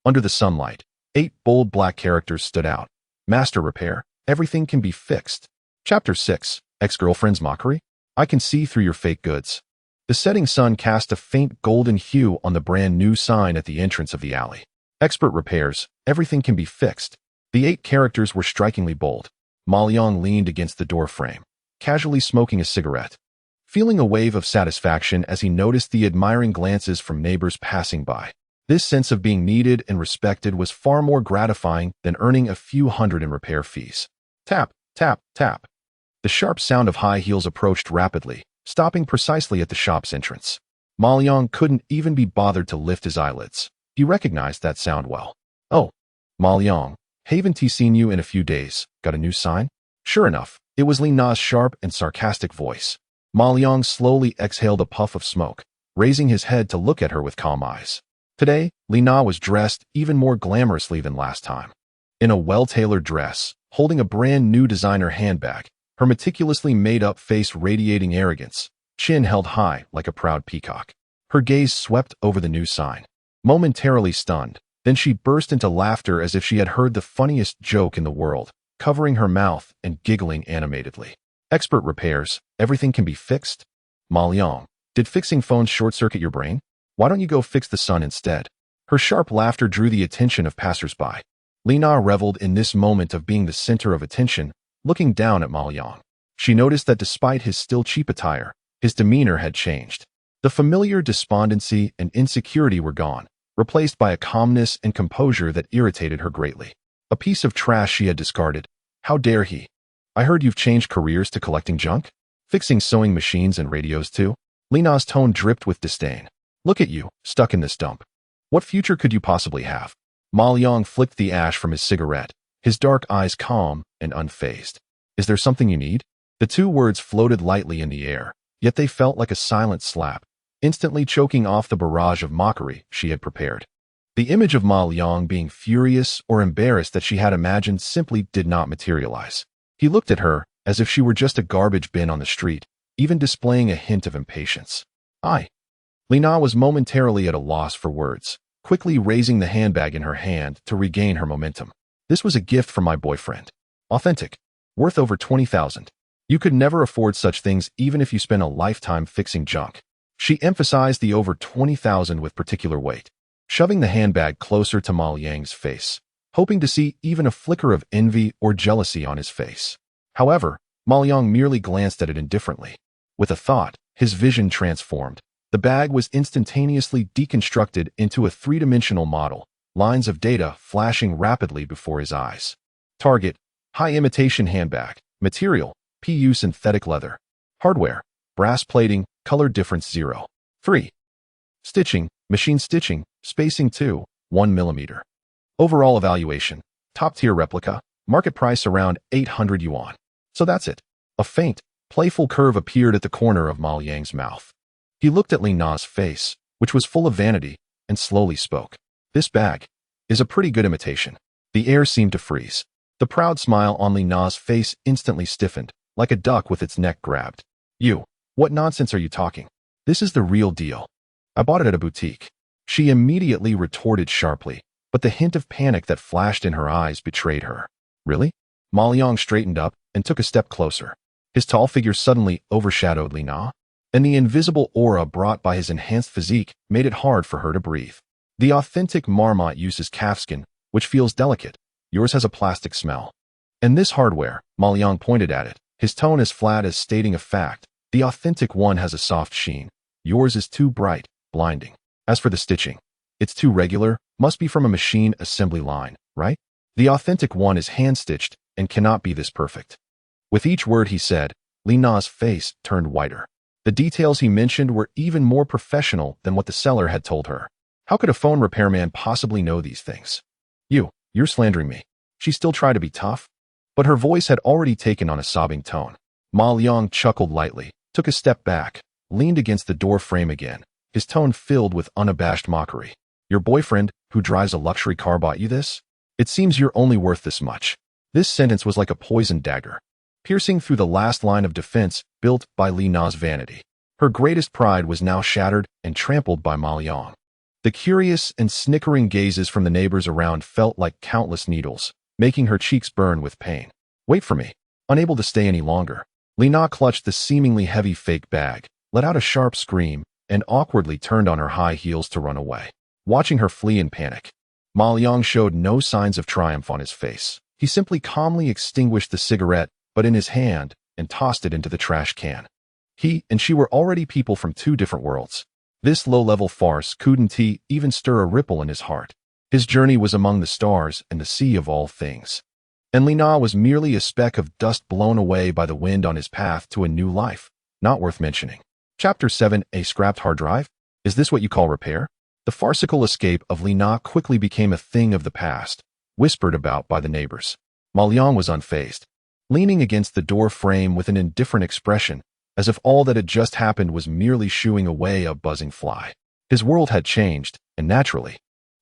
Under the sunlight, 8 bold black characters stood out. Master Repair, everything can be fixed. Chapter 6, Ex-Girlfriend's Mockery? I can see through your fake goods. The setting sun cast a faint golden hue on the brand new sign at the entrance of the alley. Expert repairs, everything can be fixed. The 8 characters were strikingly bold. Ma Liang leaned against the door frame, casually smoking a cigarette, feeling a wave of satisfaction as he noticed the admiring glances from neighbors passing by. This sense of being needed and respected was far more gratifying than earning a few hundred in repair fees. Tap, tap, tap. The sharp sound of high heels approached rapidly, stopping precisely at the shop's entrance. Ma Liang couldn't even be bothered to lift his eyelids. He recognized that sound well. Oh, Ma Liang, haven't seen you in a few days. Got a new sign? Sure enough, it was Li Na's sharp and sarcastic voice. Ma Liang slowly exhaled a puff of smoke, raising his head to look at her with calm eyes. Today, Li Na was dressed even more glamorously than last time. In a well-tailored dress, holding a brand new designer handbag, her meticulously made-up face radiating arrogance, chin held high like a proud peacock. Her gaze swept over the new sign. Momentarily stunned, then she burst into laughter as if she had heard the funniest joke in the world, covering her mouth and giggling animatedly. Expert repairs, everything can be fixed? Ma Liang, did fixing phones short-circuit your brain? Why don't you go fix the sun instead? Her sharp laughter drew the attention of passers-by. Li Na reveled in this moment of being the center of attention, looking down at Ma Liang. She noticed that despite his still cheap attire, his demeanor had changed. The familiar despondency and insecurity were gone, replaced by a calmness and composure that irritated her greatly. A piece of trash she had discarded. How dare he? I heard you've changed careers to collecting junk? Fixing sewing machines and radios too? Li Na's tone dripped with disdain. Look at you, stuck in this dump. What future could you possibly have? Ma Liang flicked the ash from his cigarette, his dark eyes calm and unfazed. Is there something you need? The 2 words floated lightly in the air, yet they felt like a silent slap, instantly choking off the barrage of mockery she had prepared. The image of Ma Liang being furious or embarrassed that she had imagined simply did not materialize. He looked at her as if she were just a garbage bin on the street, even displaying a hint of impatience. Li Na was momentarily at a loss for words, quickly raising the handbag in her hand to regain her momentum. This was a gift from my boyfriend. Authentic. Worth over 20,000. You could never afford such things even if you spent a lifetime fixing junk. She emphasized the over 20,000 with particular weight, shoving the handbag closer to Ma Liang's face, hoping to see even a flicker of envy or jealousy on his face. However, Ma Liang merely glanced at it indifferently. With a thought, his vision transformed. The bag was instantaneously deconstructed into a 3-dimensional model, lines of data flashing rapidly before his eyes. Target, high imitation handbag. Material, PU synthetic leather. Hardware, brass plating, color difference 0. 3. Stitching, machine stitching, spacing 2, 1 mm. Overall evaluation, top-tier replica, market price around 800 yuan. So that's it. A faint, playful curve appeared at the corner of Ma Liang's mouth. He looked at Li Na's face, which was full of vanity, and slowly spoke. This bag is a pretty good imitation. The air seemed to freeze. The proud smile on Li Na's face instantly stiffened, like a duck with its neck grabbed. You, what nonsense are you talking? This is the real deal. I bought it at a boutique. She immediately retorted sharply, but the hint of panic that flashed in her eyes betrayed her. Really? Ma Liang straightened up and took a step closer. His tall figure suddenly overshadowed Li Na, and the invisible aura brought by his enhanced physique made it hard for her to breathe. The authentic marmot uses calfskin, which feels delicate. Yours has a plastic smell. And this hardware, Ma Liang pointed at it, his tone as flat as stating a fact, The authentic one has a soft sheen. Yours is too bright, blinding. As for the stitching, it's too regular, must be from a machine assembly line, right? The authentic one is hand-stitched and cannot be this perfect. With each word he said, Li Na's face turned whiter. The details he mentioned were even more professional than what the seller had told her. How could a phone repairman possibly know these things? You're slandering me. She still tried to be tough, but her voice had already taken on a sobbing tone. Ma Liang chuckled lightly, took a step back, leaned against the door frame again, his tone filled with unabashed mockery. Your boyfriend, who drives a luxury car, bought you this? It seems you're only worth this much. This sentence was like a poisoned dagger, piercing through the last line of defense built by Li Na's vanity. Her greatest pride was now shattered and trampled by Ma Liang. The curious and snickering gazes from the neighbors around felt like countless needles, making her cheeks burn with pain. Wait for me. Unable to stay any longer, Li Na clutched the seemingly heavy fake bag, let out a sharp scream, and awkwardly turned on her high heels to run away. Watching her flee in panic, Ma Liang showed no signs of triumph on his face. He simply calmly extinguished the cigarette, but in his hand, and tossed it into the trash can. He and she were already people from two different worlds. This low-level farce couldn't even stir a ripple in his heart. His journey was among the stars and the sea of all things. And Li Na was merely a speck of dust blown away by the wind on his path to a new life, not worth mentioning. Chapter 7, A Scrapped Hard Drive? Is this what you call repair? The farcical escape of Li Na quickly became a thing of the past, whispered about by the neighbors. Ma Liang was unfazed, leaning against the door frame with an indifferent expression, as if all that had just happened was merely shooing away a buzzing fly. His world had changed, and naturally,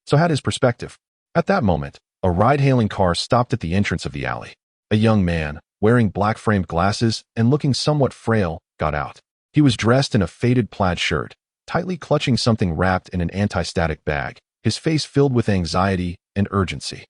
so had his perspective. At that moment, a ride-hailing car stopped at the entrance of the alley. A young man, wearing black-framed glasses and looking somewhat frail, got out. He was dressed in a faded plaid shirt, tightly clutching something wrapped in an anti-static bag, his face filled with anxiety and urgency.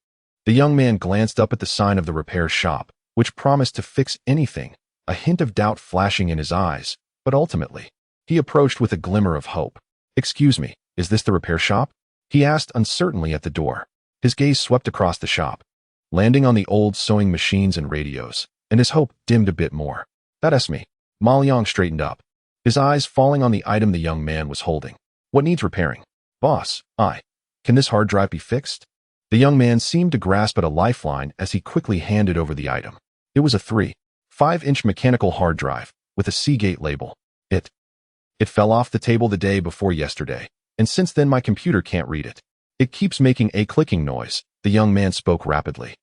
The young man glanced up at the sign of the repair shop, which promised to fix anything, a hint of doubt flashing in his eyes, but ultimately, he approached with a glimmer of hope. Excuse me, is this the repair shop? He asked uncertainly at the door. His gaze swept across the shop, landing on the old sewing machines and radios, and his hope dimmed a bit more. That's me. Ma Liang straightened up, his eyes falling on the item the young man was holding. What needs repairing? Boss, can this hard drive be fixed? The young man seemed to grasp at a lifeline as he quickly handed over the item. It was a 3.5-inch mechanical hard drive, with a Seagate label. It fell off the table the day before yesterday, and since then my computer can't read it. It keeps making a clicking noise, the young man spoke rapidly,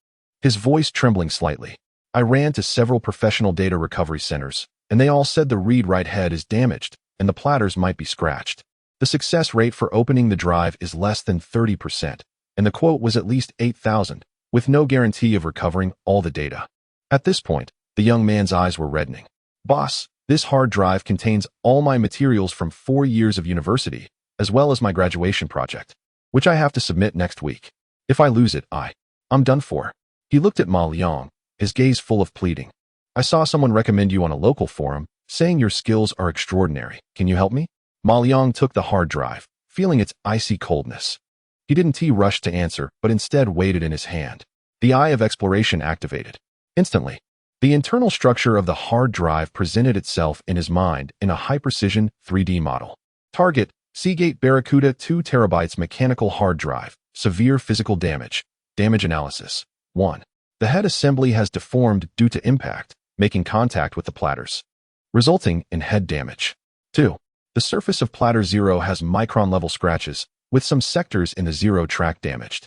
his voice trembling slightly. I ran to several professional data recovery centers, and they all said the read-write head is damaged, and the platters might be scratched. The success rate for opening the drive is less than 30%, and the quote was at least 8,000, with no guarantee of recovering all the data. At this point, the young man's eyes were reddening. Boss, this hard drive contains all my materials from 4 years of university, as well as my graduation project, which I have to submit next week. If I lose it, I'm done for. He looked at Ma Liang, his gaze full of pleading. I saw someone recommend you on a local forum, saying your skills are extraordinary. Can you help me? Ma Liang took the hard drive, feeling its icy coldness. He didn't rush to answer, but instead weighed it in his hand. The eye of exploration activated. Instantly, the internal structure of the hard drive presented itself in his mind in a high-precision 3D model. Target, Seagate Barracuda 2 TB mechanical hard drive, severe physical damage. Damage analysis. 1. The head assembly has deformed due to impact, making contact with the platters, resulting in head damage. 2. The surface of platter 0 has micron-level scratches, with some sectors in the 0 track damaged.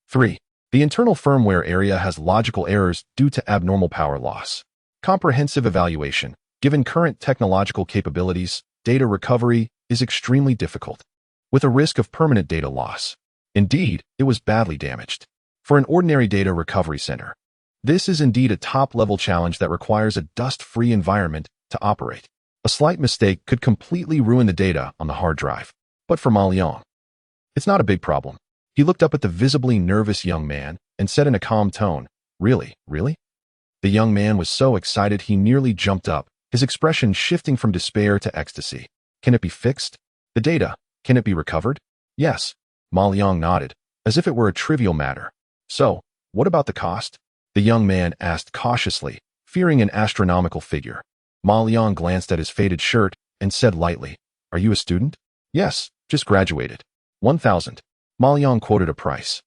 3. The internal firmware area has logical errors due to abnormal power loss. Comprehensive evaluation. Given current technological capabilities, data recovery is extremely difficult, with a risk of permanent data loss. Indeed, it was badly damaged. For an ordinary data recovery center, this is indeed a top-level challenge that requires a dust-free environment to operate. A slight mistake could completely ruin the data on the hard drive. But for Ma Liang, it's not a big problem. He looked up at the visibly nervous young man and said in a calm tone, Really? The young man was so excited he nearly jumped up, his expression shifting from despair to ecstasy. Can it be fixed? The data, can it be recovered? Yes. Ma Liang nodded, as if it were a trivial matter. So, what about the cost? The young man asked cautiously, fearing an astronomical figure. Ma Liang glanced at his faded shirt and said lightly, "Are you a student?" "Yes, just graduated." 1,000. Ma Liang quoted a price.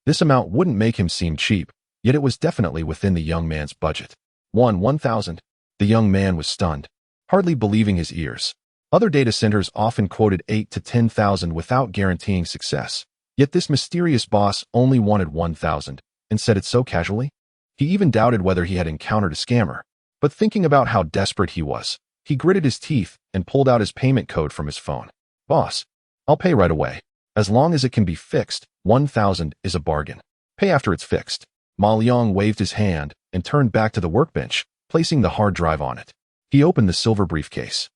This amount wouldn't make him seem cheap, yet it was definitely within the young man's budget. 1,000. The young man was stunned, hardly believing his ears. Other data centers often quoted 8 to 10,000 without guaranteeing success, yet this mysterious boss only wanted 1,000 and said it so casually. He even doubted whether he had encountered a scammer, but thinking about how desperate he was, he gritted his teeth and pulled out his payment code from his phone. "Boss, I'll pay right away. As long as it can be fixed, 1,000 is a bargain. Pay after it's fixed." Ma Liang waved his hand and turned back to the workbench, placing the hard drive on it. He opened the silver briefcase.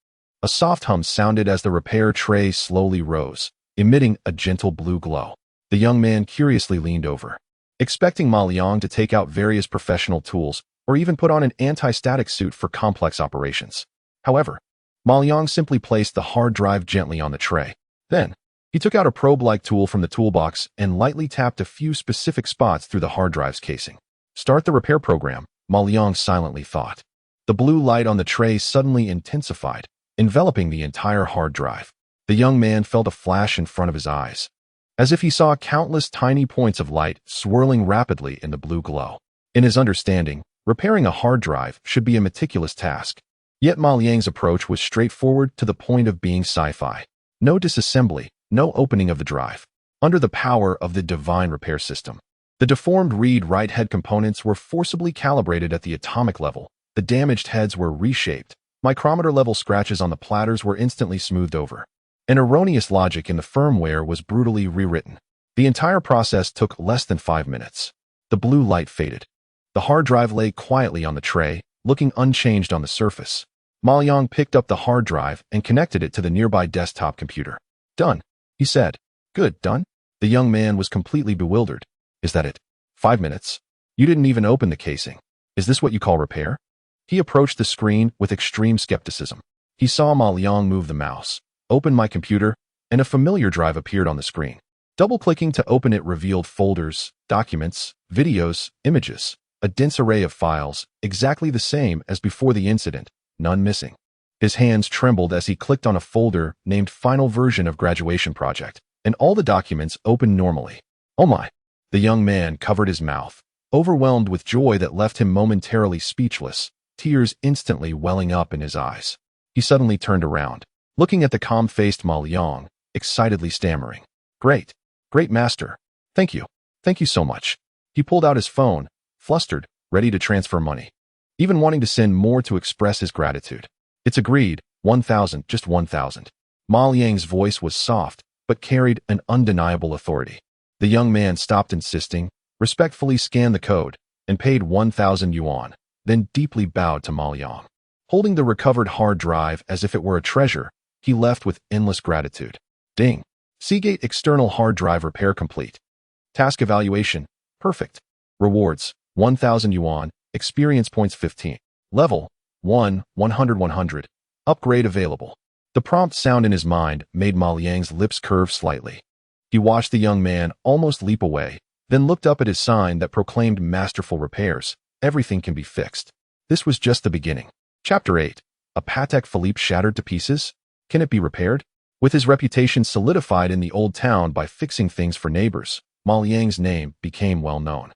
A soft hum sounded as the repair tray slowly rose, emitting a gentle blue glow. The young man curiously leaned over, expecting Ma Liang to take out various professional tools or even put on an anti-static suit for complex operations. However, Ma Liang simply placed the hard drive gently on the tray. Then, he took out a probe-like tool from the toolbox and lightly tapped a few specific spots through the hard drive's casing. "Start the repair program," Ma Liang silently thought. The blue light on the tray suddenly intensified, enveloping the entire hard drive. The young man felt a flash in front of his eyes, as if he saw countless tiny points of light swirling rapidly in the blue glow. In his understanding, repairing a hard drive should be a meticulous task. Yet Ma Liang's approach was straightforward to the point of being sci-fi. No disassembly, no opening of the drive. Under the power of the divine repair system, the deformed read-write head components were forcibly calibrated at the atomic level. The damaged heads were reshaped. Micrometer-level scratches on the platters were instantly smoothed over. An erroneous logic in the firmware was brutally rewritten. The entire process took less than 5 minutes. The blue light faded. The hard drive lay quietly on the tray, looking unchanged on the surface. Ma Liang picked up the hard drive and connected it to the nearby desktop computer. "Done," he said. "Good, done?" The young man was completely bewildered. "Is that it? 5 minutes? You didn't even open the casing. Is this what you call repair?" He approached the screen with extreme skepticism. He saw Ma Liang move the mouse, open my computer, and a familiar drive appeared on the screen. Double-clicking to open it revealed folders, documents, videos, images, a dense array of files, exactly the same as before the incident, none missing. His hands trembled as he clicked on a folder named Final Version of Graduation Project, and all the documents opened normally. "Oh my!" The young man covered his mouth, overwhelmed with joy that left him momentarily speechless, tears instantly welling up in his eyes. He suddenly turned around, looking at the calm-faced Ma Liang, excitedly stammering. "Great, great master. Thank you so much." He pulled out his phone, flustered, ready to transfer money, even wanting to send more to express his gratitude. "It's agreed, 1,000, just 1,000. Ma Liang's voice was soft, but carried an undeniable authority. The young man stopped insisting, respectfully scanned the code, and paid 1,000 yuan, then deeply bowed to Ma Liang. Holding the recovered hard drive as if it were a treasure, he left with endless gratitude. Ding. Seagate external hard drive repair complete. Task evaluation, perfect. Rewards, 1,000 yuan, experience points 15. Level, 1, 100. Upgrade available. The prompt sound in his mind made Ma Liang's lips curve slightly. He watched the young man almost leap away, then looked up at his sign that proclaimed masterful repairs. Everything can be fixed. This was just the beginning. Chapter 8. A Patek Philippe shattered to pieces? Can it be repaired? With his reputation solidified in the old town by fixing things for neighbors, Ma Liang's name became well known.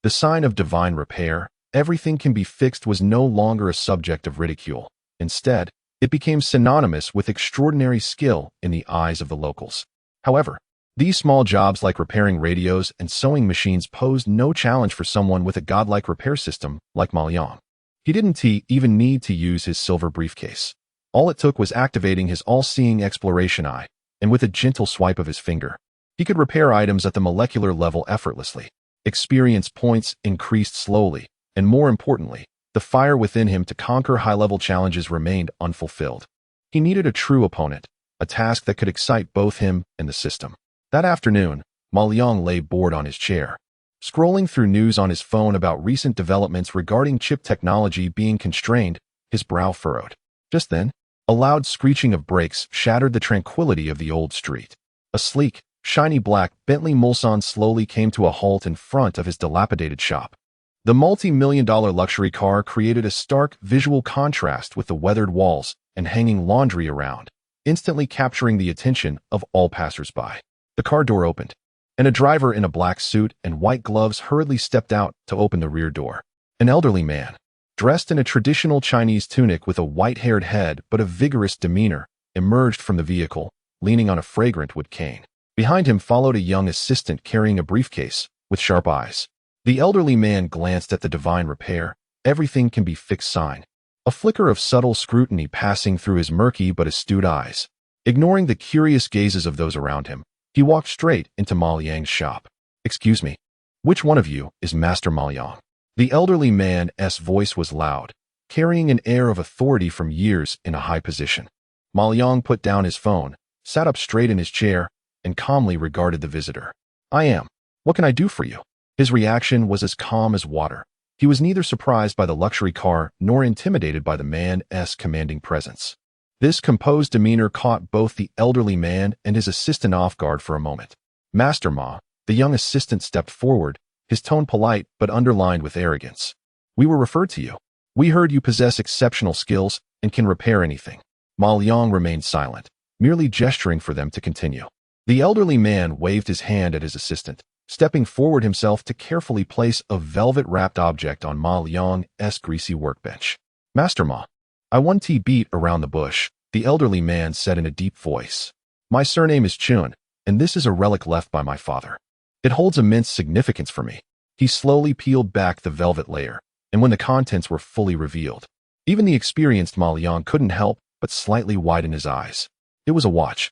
The sign of divine repair, everything can be fixed, was no longer a subject of ridicule. Instead, it became synonymous with extraordinary skill in the eyes of the locals. However, these small jobs like repairing radios and sewing machines posed no challenge for someone with a godlike repair system like Ma Liang. He didn't even need to use his silver briefcase. All it took was activating his all-seeing exploration eye, and with a gentle swipe of his finger, he could repair items at the molecular level effortlessly. Experience points increased slowly, and more importantly, the fire within him to conquer high-level challenges remained unfulfilled. He needed a true opponent, a task that could excite both him and the system. That afternoon, Ma Liang lay bored on his chair, scrolling through news on his phone about recent developments regarding chip technology being constrained, his brow furrowed. Just then, a loud screeching of brakes shattered the tranquility of the old street. A sleek, shiny black Bentley Mulsanne slowly came to a halt in front of his dilapidated shop. The multi-million-dollar luxury car created a stark visual contrast with the weathered walls and hanging laundry around, instantly capturing the attention of all passers-by. The car door opened, and a driver in a black suit and white gloves hurriedly stepped out to open the rear door. An elderly man, dressed in a traditional Chinese tunic with a white-haired head but a vigorous demeanor, emerged from the vehicle, leaning on a fragrant wood cane. Behind him followed a young assistant carrying a briefcase, with sharp eyes. The elderly man glanced at the divine repair, everything can be fixed sign, a flicker of subtle scrutiny passing through his murky but astute eyes. Ignoring the curious gazes of those around him, he walked straight into Ma Liang's shop. "Excuse me, which one of you is Master Ma Liang?" The elderly man's voice was loud, carrying an air of authority from years in a high position. Ma Liang put down his phone, sat up straight in his chair, and calmly regarded the visitor. "I am. What can I do for you?" His reaction was as calm as water. He was neither surprised by the luxury car nor intimidated by the man's commanding presence. This composed demeanor caught both the elderly man and his assistant off guard for a moment. "Master Ma," the young assistant stepped forward, his tone polite but underlined with arrogance. "We were referred to you. We heard you possess exceptional skills and can repair anything." Ma Liang remained silent, merely gesturing for them to continue. The elderly man waved his hand at his assistant, stepping forward himself to carefully place a velvet-wrapped object on Ma Liang's greasy workbench. "Master Ma, I want to beat around the bush," the elderly man said in a deep voice. "My surname is Chun, and this is a relic left by my father. It holds immense significance for me." He slowly peeled back the velvet layer, and when the contents were fully revealed, even the experienced Ma Liang couldn't help but slightly widen his eyes. It was a watch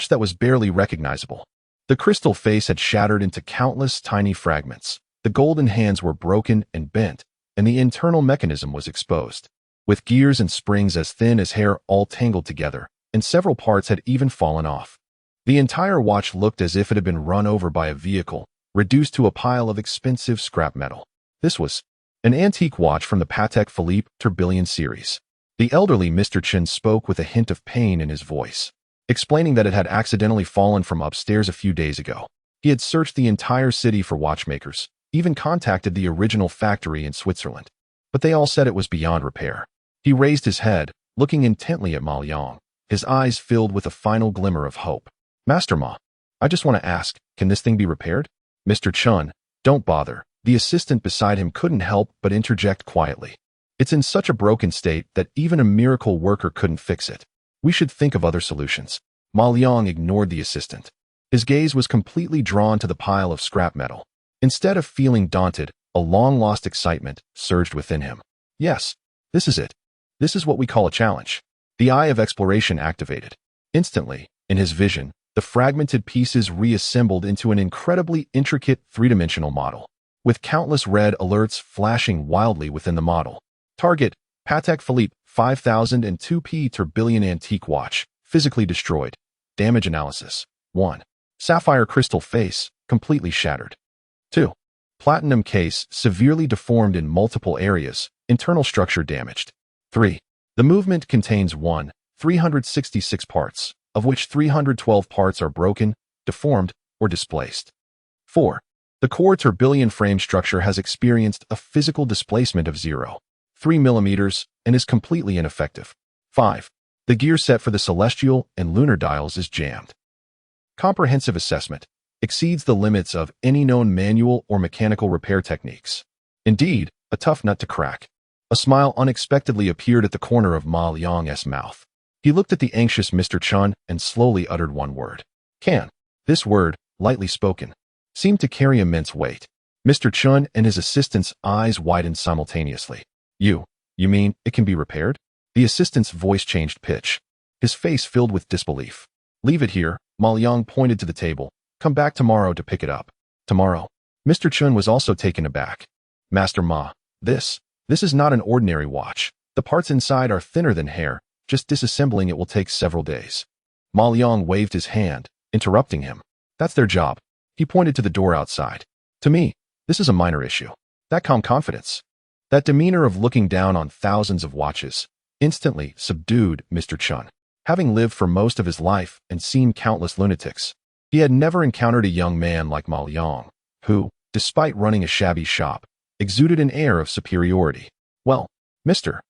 that was barely recognizable. The crystal face had shattered into countless tiny fragments, the golden hands were broken and bent, and the internal mechanism was exposed, with gears and springs as thin as hair all tangled together, and several parts had even fallen off. The entire watch looked as if it had been run over by a vehicle, reduced to a pile of expensive scrap metal. This was an antique watch from the Patek Philippe Tourbillon series. The elderly Mr. Chen spoke with a hint of pain in his voice, explaining that it had accidentally fallen from upstairs a few days ago. He had searched the entire city for watchmakers, even contacted the original factory in Switzerland, but they all said it was beyond repair. He raised his head, looking intently at Ma Liang, his eyes filled with a final glimmer of hope. "Master Ma, I just want to ask, can this thing be repaired?" "Mr. Chun, don't bother." The assistant beside him couldn't help but interject quietly. "It's in such a broken state that even a miracle worker couldn't fix it. We should think of other solutions." Ma Liang ignored the assistant. His gaze was completely drawn to the pile of scrap metal. Instead of feeling daunted, a long-lost excitement surged within him. "Yes, this is it. This is what we call a challenge." The eye of exploration activated. Instantly, in his vision, the fragmented pieces reassembled into an incredibly intricate three-dimensional model, with countless red alerts flashing wildly within the model. Target, Patek Philippe 5002P Tourbillon Antique Watch, physically destroyed. Damage analysis. 1. Sapphire crystal face, completely shattered. 2. Platinum case, severely deformed in multiple areas, internal structure damaged. 3. The movement contains 366 parts, of which 312 parts are broken, deformed, or displaced. 4. The core tourbillon frame structure has experienced a physical displacement of 0.3 millimeters and is completely ineffective. 5. The gear set for the celestial and lunar dials is jammed. Comprehensive assessment exceeds the limits of any known manual or mechanical repair techniques. Indeed, a tough nut to crack. A smile unexpectedly appeared at the corner of Ma Liang's mouth. He looked at the anxious Mr. Chun and slowly uttered one word. "Can." This word, lightly spoken, seemed to carry immense weight. Mr. Chun and his assistant's eyes widened simultaneously. You mean it can be repaired?" The assistant's voice changed pitch. His face filled with disbelief. "Leave it here." Ma Liang pointed to the table. "Come back tomorrow to pick it up." "Tomorrow?" Mr. Chun was also taken aback. "Master Ma, this is not an ordinary watch. The parts inside are thinner than hair. Just disassembling it will take several days." Ma Liang waved his hand, interrupting him. "That's their job." He pointed to the door outside. "To me, this is a minor issue." That calm confidence, that demeanor of looking down on thousands of watches, instantly subdued Mr. Chun. Having lived for most of his life and seen countless lunatics, he had never encountered a young man like Ma Liang, who, despite running a shabby shop, exuded an air of superiority. "Well, Mr.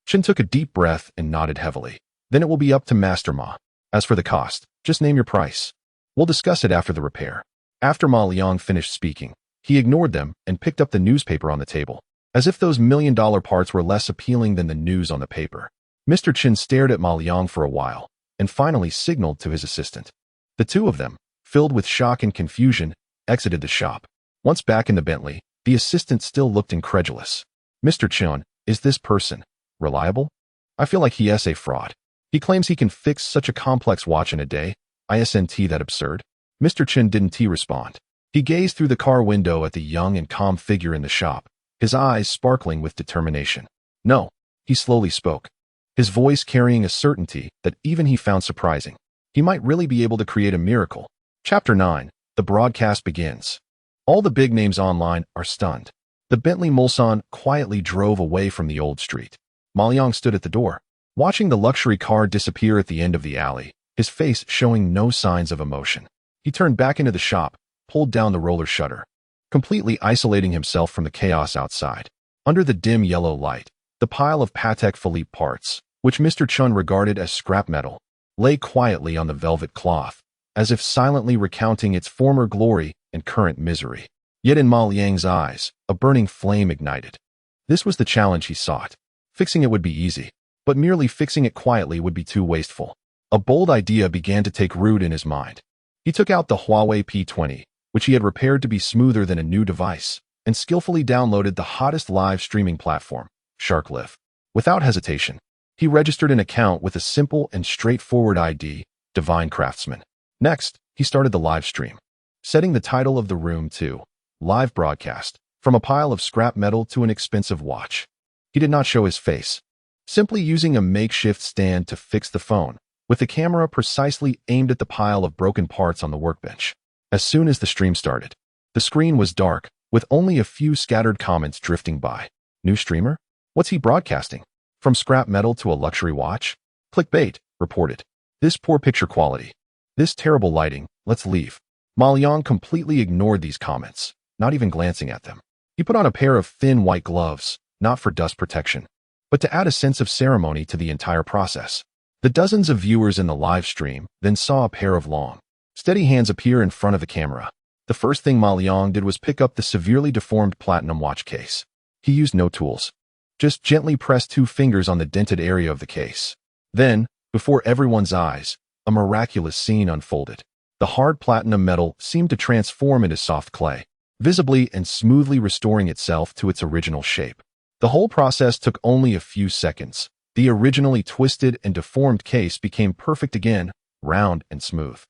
Chen took a deep breath and nodded heavily. "Then it will be up to Master Ma. As for the cost, just name your price. We'll discuss it after the repair." After Ma Liang finished speaking, he ignored them and picked up the newspaper on the table, as if those million-dollar parts were less appealing than the news on the paper. Mr. Chen stared at Ma Liang for a while, and finally signaled to his assistant. The two of them, filled with shock and confusion, exited the shop. Once back in the Bentley, the assistant still looked incredulous. "Mr. Chen, is this person reliable? I feel like he is a fraud. He claims he can fix such a complex watch in a day. Isn't that absurd?" Mr. Chen didn't respond. He gazed through the car window at the young and calm figure in the shop, his eyes sparkling with determination. "No," he slowly spoke, his voice carrying a certainty that even he found surprising. He might really be able to create a miracle. Chapter 9. The broadcast begins. All the big names online are stunned. The Bentley Mulsanne quietly drove away from the old street. Ma Liang stood at the door, watching the luxury car disappear at the end of the alley, his face showing no signs of emotion. He turned back into the shop, pulled down the roller shutter, completely isolating himself from the chaos outside. Under the dim yellow light, the pile of Patek Philippe parts, which Mr. Chen regarded as scrap metal, lay quietly on the velvet cloth, as if silently recounting its former glory and current misery. Yet in Ma Liang's eyes, a burning flame ignited. This was the challenge he sought. Fixing it would be easy, but merely fixing it quietly would be too wasteful. A bold idea began to take root in his mind. He took out the Huawei P20, which he had repaired to be smoother than a new device, and skillfully downloaded the hottest live streaming platform, SharkLive. Without hesitation, he registered an account with a simple and straightforward ID, Divine Craftsman. Next, he started the live stream, setting the title of the room to Live Broadcast, from a pile of scrap metal to an expensive watch. He did not show his face, simply using a makeshift stand to fix the phone, with the camera precisely aimed at the pile of broken parts on the workbench. As soon as the stream started, the screen was dark, with only a few scattered comments drifting by. "New streamer? What's he broadcasting? From scrap metal to a luxury watch? Clickbait," reported. "This poor picture quality. This terrible lighting, let's leave." Ma Liang completely ignored these comments, not even glancing at them. He put on a pair of thin white gloves, not for dust protection, but to add a sense of ceremony to the entire process. The dozens of viewers in the live stream then saw a pair of long, steady hands appear in front of the camera. The first thing Ma Liang did was pick up the severely deformed platinum watch case. He used no tools, just gently pressed 2 fingers on the dented area of the case. Then, before everyone's eyes, a miraculous scene unfolded. The hard platinum metal seemed to transform into soft clay, visibly and smoothly restoring itself to its original shape. The whole process took only a few seconds. The originally twisted and deformed case became perfect again, round and smooth,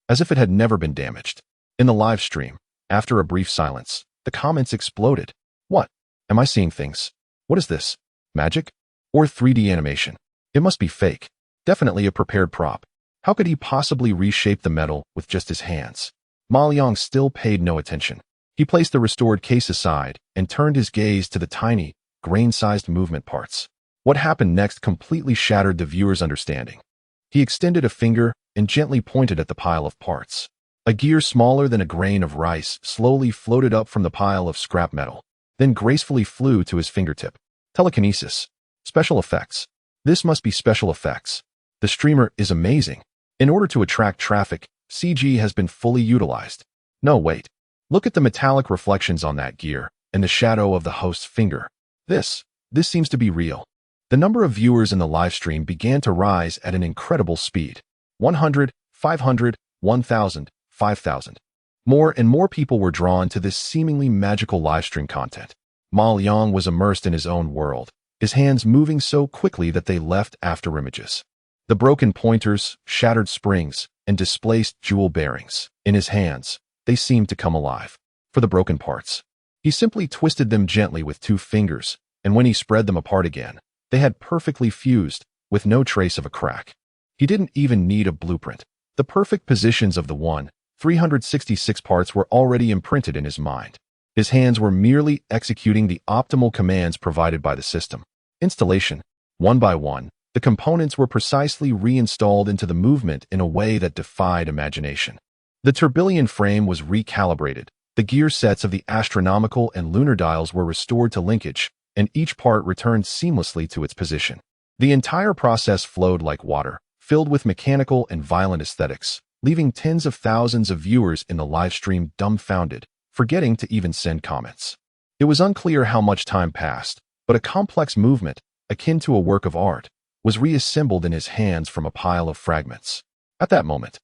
as if it had never been damaged. In the live stream, after a brief silence, the comments exploded. "What? Am I seeing things? What is this? Magic? Or 3D animation? It must be fake. Definitely a prepared prop. How could he possibly reshape the metal with just his hands?" Ma Liang still paid no attention. He placed the restored case aside and turned his gaze to the tiny, grain-sized movement parts. What happened next completely shattered the viewer's understanding. He extended a finger and gently pointed at the pile of parts. A gear smaller than a grain of rice slowly floated up from the pile of scrap metal, then gracefully flew to his fingertip. Telekinesis. Special effects. This must be special effects. The streamer is amazing. In order to attract traffic, CG has been fully utilized. No, wait. Look at the metallic reflections on that gear and the shadow of the host's finger. This seems to be real. The number of viewers in the live stream began to rise at an incredible speed. 100, 500, 1,000, 5,000. More and more people were drawn to this seemingly magical live stream content. Ma Liang was immersed in his own world, his hands moving so quickly that they left afterimages. The broken pointers, shattered springs, and displaced jewel bearings. In his hands, they seemed to come alive. For the broken parts, he simply twisted them gently with 2 fingers, and when he spread them apart again, they had perfectly fused, with no trace of a crack. He didn't even need a blueprint. The perfect positions of the 366 parts were already imprinted in his mind. His hands were merely executing the optimal commands provided by the system. Installation. One by one, the components were precisely reinstalled into the movement in a way that defied imagination. The tourbillon frame was recalibrated, The gear sets of the astronomical and lunar dials were restored to linkage, and each part returned seamlessly to its position. The entire process flowed like water, filled with mechanical and violent aesthetics, leaving tens of thousands of viewers in the live stream dumbfounded, forgetting to even send comments. It was unclear how much time passed, but a complex movement, akin to a work of art, was reassembled in his hands from a pile of fragments. At that moment,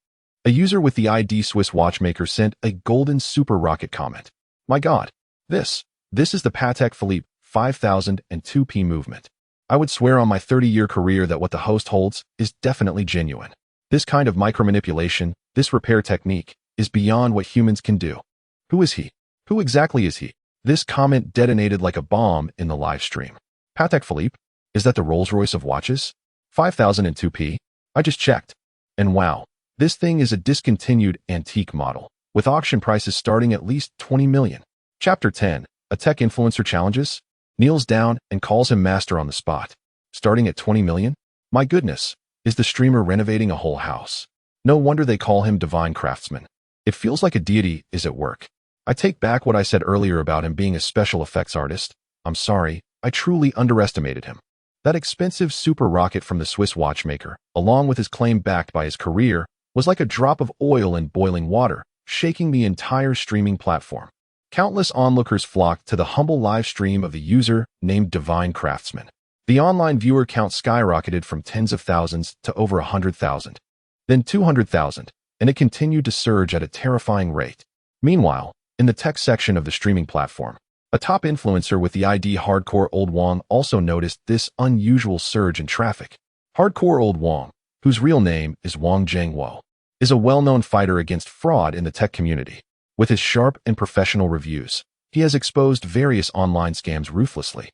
a user with the ID Swiss watchmaker sent a golden super rocket comment. My God, this is the Patek Philippe 5002p movement. I would swear on my 30-year career that what the host holds is definitely genuine. This kind of micromanipulation, this repair technique, is beyond what humans can do. Who is he? Who exactly is he? This comment detonated like a bomb in the live stream. Patek Philippe? Is that the Rolls-Royce of watches? 5002p? I just checked. And wow, this thing is a discontinued antique model, with auction prices starting at least 20 million. Chapter 10, A Tech Influencer Challenges? Kneels down and calls him master on the spot. Starting at 20 million? My goodness, is the streamer renovating a whole house? No wonder they call him Divine Craftsman. It feels like a deity is at work. I take back what I said earlier about him being a special effects artist. I'm sorry, I truly underestimated him. That expensive super rocket from the Swiss watchmaker, along with his claim backed by his career, was like a drop of oil in boiling water, shaking the entire streaming platform. Countless onlookers flocked to the humble live stream of the user named Divine Craftsman. The online viewer count skyrocketed from tens of thousands to over 100,000, then 200,000, and it continued to surge at a terrifying rate. Meanwhile, in the tech section of the streaming platform, a top influencer with the ID Hardcore Old Wong also noticed this unusual surge in traffic. Hardcore Old Wong, whose real name is Wang Zhengwo, is a well-known fighter against fraud in the tech community. With his sharp and professional reviews, he has exposed various online scams ruthlessly,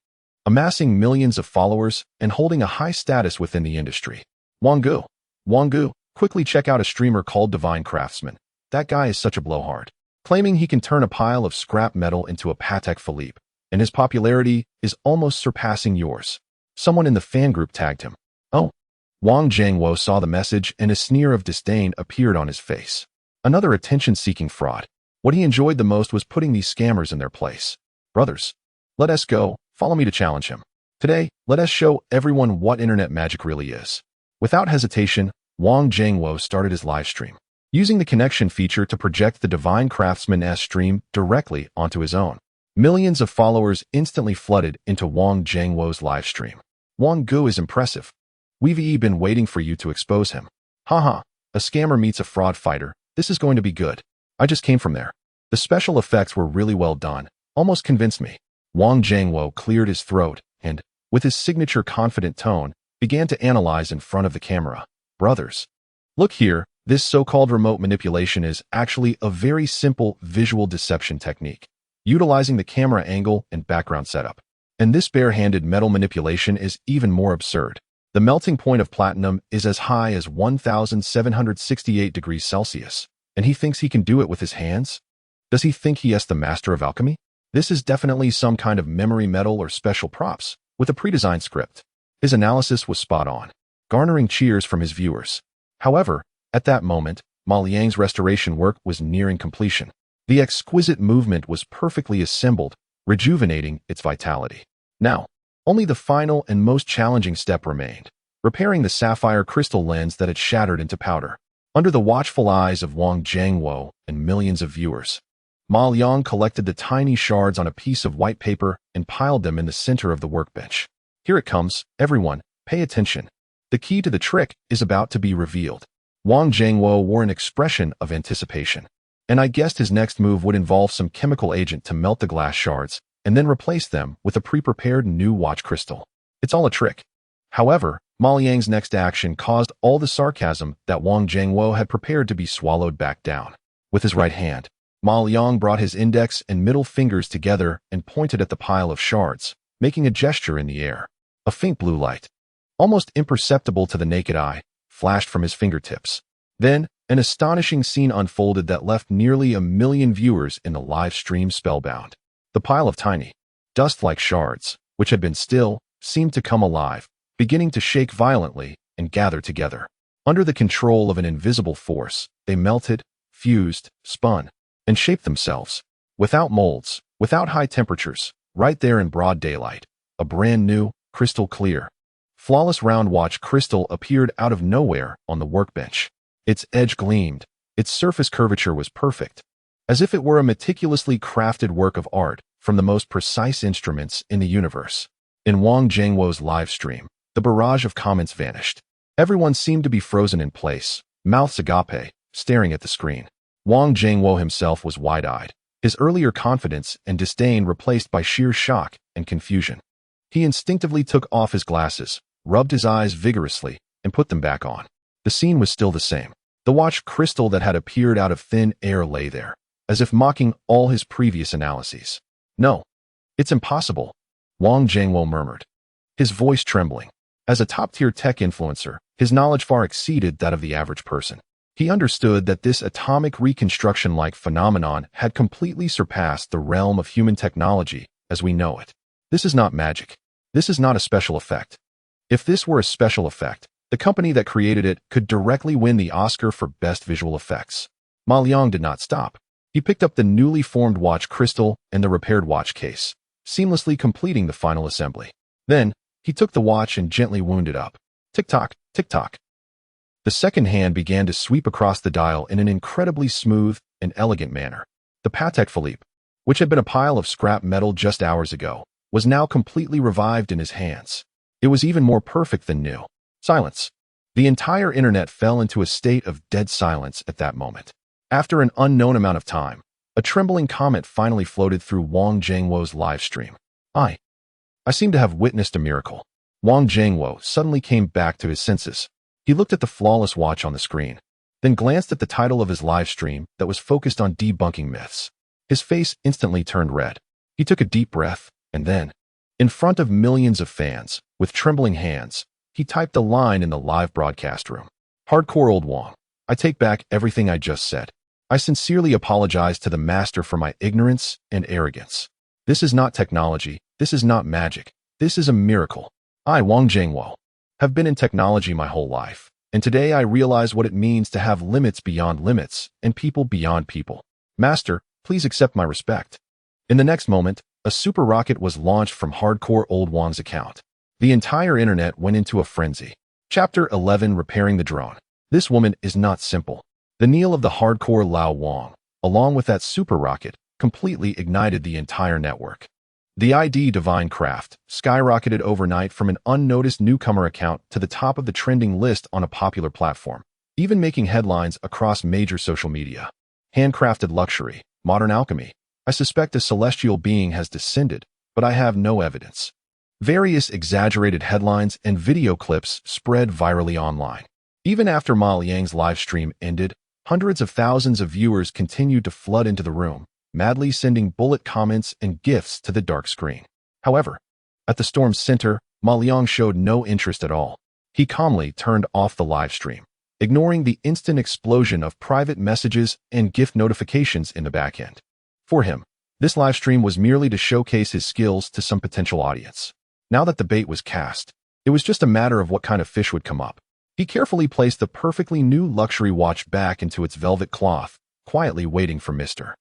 amassing millions of followers and holding a high status within the industry. Wanggu, quickly check out a streamer called Divine Craftsman. That guy is such a blowhard, claiming he can turn a pile of scrap metal into a Patek Philippe, and his popularity is almost surpassing yours. Someone in the fan group tagged him. Oh. Wang Zhengwo saw the message and a sneer of disdain appeared on his face. Another attention-seeking fraud. What he enjoyed the most was putting these scammers in their place. Brothers, let us go. Follow me to challenge him. Today, let us show everyone what internet magic really is. Without hesitation, Wang Zhengwo started his live stream, using the connection feature to project the Divine Craftsman's stream directly onto his own. Millions of followers instantly flooded into Wang Zhengwo's live stream. Wanggu is impressive. We've been waiting for you to expose him. Haha, a scammer meets a fraud fighter. This is going to be good. I just came from there. The special effects were really well done, almost convinced me. Wang Zhengwo cleared his throat and, with his signature confident tone, began to analyze in front of the camera. Brothers, look here, this so-called remote manipulation is actually a very simple visual deception technique, utilizing the camera angle and background setup. And this bare-handed metal manipulation is even more absurd. The melting point of platinum is as high as 1,768 degrees Celsius. And he thinks he can do it with his hands? Does he think he is the master of alchemy? This is definitely some kind of memory metal or special props, with a pre-designed script. His analysis was spot on, garnering cheers from his viewers. However, at that moment, Ma Liang's restoration work was nearing completion. The exquisite movement was perfectly assembled, rejuvenating its vitality. Now, only the final and most challenging step remained, repairing the sapphire crystal lens that had shattered into powder. Under the watchful eyes of Wang Zhengwo and millions of viewers, Ma Liang collected the tiny shards on a piece of white paper and piled them in the center of the workbench. Here it comes, everyone, pay attention. The key to the trick is about to be revealed. Wang Zhengwo wore an expression of anticipation, and I guessed his next move would involve some chemical agent to melt the glass shards and then replace them with a pre-prepared new watch crystal. It's all a trick. However, Ma Liang's next action caused all the sarcasm that Wang Zhengwo had prepared to be swallowed back down. With his right hand, Ma Liang brought his index and middle fingers together and pointed at the pile of shards, making a gesture in the air. A faint blue light, almost imperceptible to the naked eye, flashed from his fingertips. Then, an astonishing scene unfolded that left nearly 1 million viewers in the live stream spellbound. The pile of tiny, dust-like shards, which had been still, seemed to come alive, beginning to shake violently and gather together. Under the control of an invisible force, they melted, fused, spun, and shaped themselves. Without molds, without high temperatures, right there in broad daylight. A brand new, crystal clear, flawless round watch crystal appeared out of nowhere on the workbench. Its edge gleamed. Its surface curvature was perfect, as if it were a meticulously crafted work of art from the most precise instruments in the universe. In Wang Jingwo's live stream, the barrage of comments vanished. Everyone seemed to be frozen in place, mouths agape, staring at the screen. Wang Jingwo himself was wide-eyed, his earlier confidence and disdain replaced by sheer shock and confusion. He instinctively took off his glasses, rubbed his eyes vigorously, and put them back on. The scene was still the same. The watch crystal that had appeared out of thin air lay there, as if mocking all his previous analyses. "No, it's impossible," Wang Jingwo murmured, his voice trembling. As a top-tier tech influencer, his knowledge far exceeded that of the average person. He understood that this atomic reconstruction-like phenomenon had completely surpassed the realm of human technology as we know it. This is not magic. This is not a special effect. If this were a special effect, the company that created it could directly win the Oscar for Best Visual Effects. Ma Liang did not stop. He picked up the newly formed watch crystal and the repaired watch case, seamlessly completing the final assembly. Then, he took the watch and gently wound it up. Tick-tock, tick-tock. The second hand began to sweep across the dial in an incredibly smooth and elegant manner. The Patek Philippe, which had been a pile of scrap metal just hours ago, was now completely revived in his hands. It was even more perfect than new. Silence. The entire internet fell into a state of dead silence at that moment. After an unknown amount of time, a trembling comment finally floated through Wang Jingwo's live stream. I seem to have witnessed a miracle. Wang Jingwo suddenly came back to his senses. He looked at the flawless watch on the screen, then glanced at the title of his live stream that was focused on debunking myths. His face instantly turned red. He took a deep breath, and then, in front of millions of fans, with trembling hands, he typed a line in the live broadcast room. "Hardcore old Wang, I take back everything I just said. I sincerely apologize to the master for my ignorance and arrogance. This is not technology. This is not magic. This is a miracle. I, Wang Jingwo, have been in technology my whole life, and today I realize what it means to have limits beyond limits and people beyond people. Master, please accept my respect." In the next moment, a super rocket was launched from Hardcore Old Wang's account. The entire internet went into a frenzy. Chapter 11: Repairing the Drone. This woman is not simple. The kneel of the Hardcore Lao Wang, along with that super rocket, completely ignited the entire network. The ID Divine Craft skyrocketed overnight from an unnoticed newcomer account to the top of the trending list on a popular platform, even making headlines across major social media. Handcrafted luxury, modern alchemy. I suspect a celestial being has descended, but I have no evidence. Various exaggerated headlines and video clips spread virally online. Even after Ma Liang's live stream ended, hundreds of thousands of viewers continued to flood into the room, madly sending bullet comments and gifs to the dark screen. However, at the storm's center, Ma Liang showed no interest at all. He calmly turned off the live stream, ignoring the instant explosion of private messages and gift notifications in the backend. For him, this live stream was merely to showcase his skills to some potential audience. Now that the bait was cast, it was just a matter of what kind of fish would come up. He carefully placed the perfectly new luxury watch back into its velvet cloth, quietly waiting for Mr.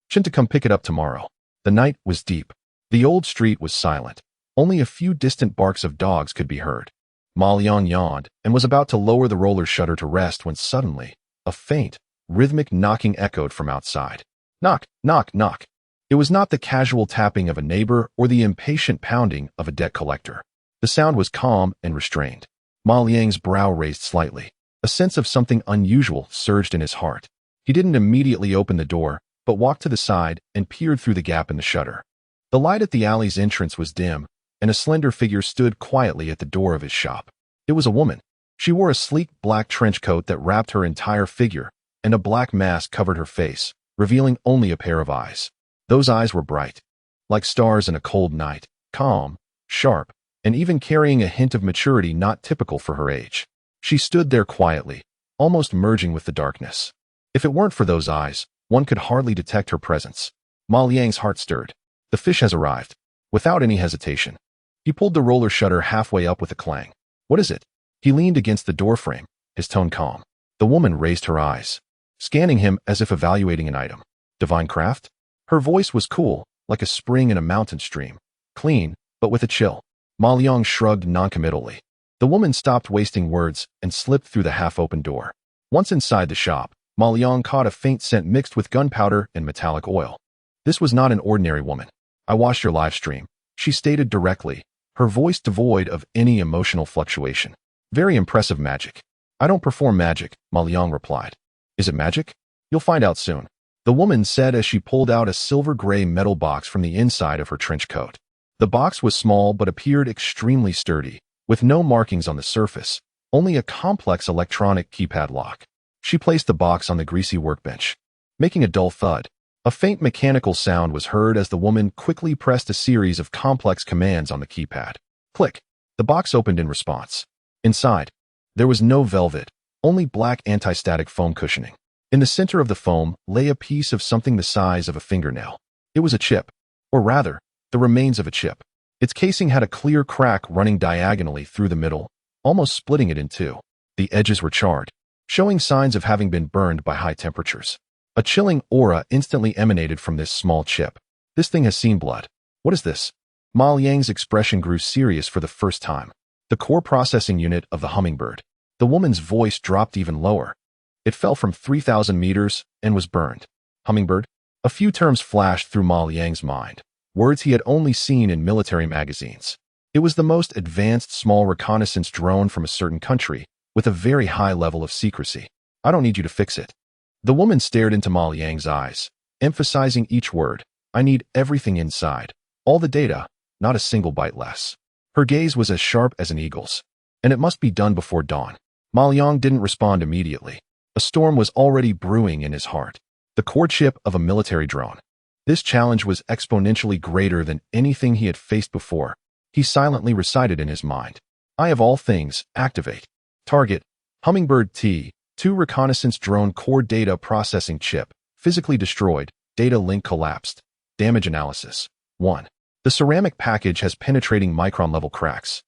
Chen to come pick it up tomorrow. The night was deep. The old street was silent. Only a few distant barks of dogs could be heard. Ma Liang yawned and was about to lower the roller shutter to rest when suddenly, a faint, rhythmic knocking echoed from outside. Knock, knock, knock. It was not the casual tapping of a neighbor or the impatient pounding of a debt collector. The sound was calm and restrained. Ma Liang's brow raised slightly. A sense of something unusual surged in his heart. He didn't immediately open the door, but walked to the side and peered through the gap in the shutter. The light at the alley's entrance was dim, and a slender figure stood quietly at the door of his shop. It was a woman. She wore a sleek black trench coat that wrapped her entire figure, and a black mask covered her face, revealing only a pair of eyes. Those eyes were bright, like stars in a cold night, calm, sharp, and even carrying a hint of maturity not typical for her age. She stood there quietly, almost merging with the darkness. If it weren't for those eyes, one could hardly detect her presence. Ma Liang's heart stirred. The fish has arrived. Without any hesitation, he pulled the roller shutter halfway up with a clang. What is it? He leaned against the doorframe, his tone calm. The woman raised her eyes, scanning him as if evaluating an item. Divine craft? Her voice was cool, like a spring in a mountain stream. Clean, but with a chill. Ma Liang shrugged noncommittally. The woman stopped wasting words and slipped through the half-open door. Once inside the shop, Ma Liang caught a faint scent mixed with gunpowder and metallic oil. This was not an ordinary woman. I watched your live stream, she stated directly, her voice devoid of any emotional fluctuation. Very impressive magic. I don't perform magic, Ma Liang replied. Is it magic? You'll find out soon. The woman said as she pulled out a silver-gray metal box from the inside of her trench coat. The box was small but appeared extremely sturdy, with no markings on the surface, only a complex electronic keypad lock. She placed the box on the greasy workbench. Making a dull thud, a faint mechanical sound was heard as the woman quickly pressed a series of complex commands on the keypad. Click. The box opened in response. Inside, there was no velvet, only black anti-static foam cushioning. In the center of the foam lay a piece of something the size of a fingernail. It was a chip, or rather, the remains of a chip. Its casing had a clear crack running diagonally through the middle, almost splitting it in two. The edges were charred, showing signs of having been burned by high temperatures. A chilling aura instantly emanated from this small chip. This thing has seen blood. What is this? Ma Liang's expression grew serious for the first time. The core processing unit of the Hummingbird. The woman's voice dropped even lower. It fell from 3,000 meters and was burned. Hummingbird? A few terms flashed through Ma Liang's mind, words he had only seen in military magazines. It was the most advanced small reconnaissance drone from a certain country, with a very high level of secrecy. I don't need you to fix it. The woman stared into Ma Liang's eyes, emphasizing each word. I need everything inside. All the data, not a single byte less. Her gaze was as sharp as an eagle's. And it must be done before dawn. Ma Liang didn't respond immediately. A storm was already brewing in his heart. The core chip of a military drone. This challenge was exponentially greater than anything he had faced before. He silently recited in his mind. I of all things, activate. Target, Hummingbird T, 2 reconnaissance drone core data processing chip, physically destroyed, data link collapsed. Damage analysis. 1. The ceramic package has penetrating micron-level cracks,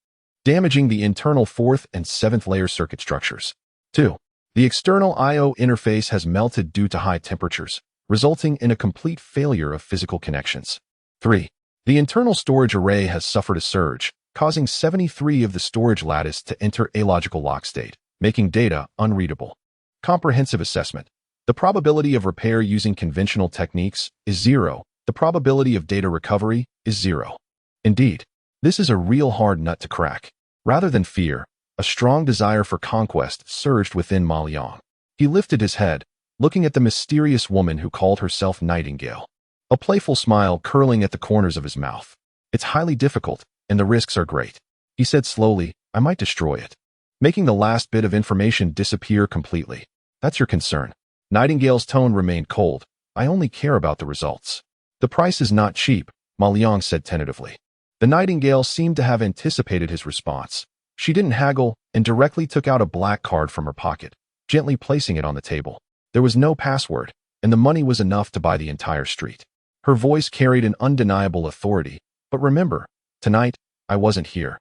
damaging the internal 4th and 7th layer circuit structures. 2. The external I/O interface has melted due to high temperatures, resulting in a complete failure of physical connections. 3. The internal storage array has suffered a surge, causing 73 of the storage lattice to enter alogical lock state, making data unreadable. Comprehensive assessment. The probability of repair using conventional techniques is 0. The probability of data recovery is 0. Indeed, this is a real hard nut to crack. Rather than fear, a strong desire for conquest surged within Ma Liang. He lifted his head, looking at the mysterious woman who called herself Nightingale. A playful smile curling at the corners of his mouth. It's highly difficult, and the risks are great. He said slowly, I might destroy it, making the last bit of information disappear completely. That's your concern. Nightingale's tone remained cold. I only care about the results. The price is not cheap, Ma Liang said tentatively. The Nightingale seemed to have anticipated his response. She didn't haggle and directly took out a black card from her pocket, gently placing it on the table. There was no password, and the money was enough to buy the entire street. Her voice carried an undeniable authority. But remember, tonight, I wasn't here.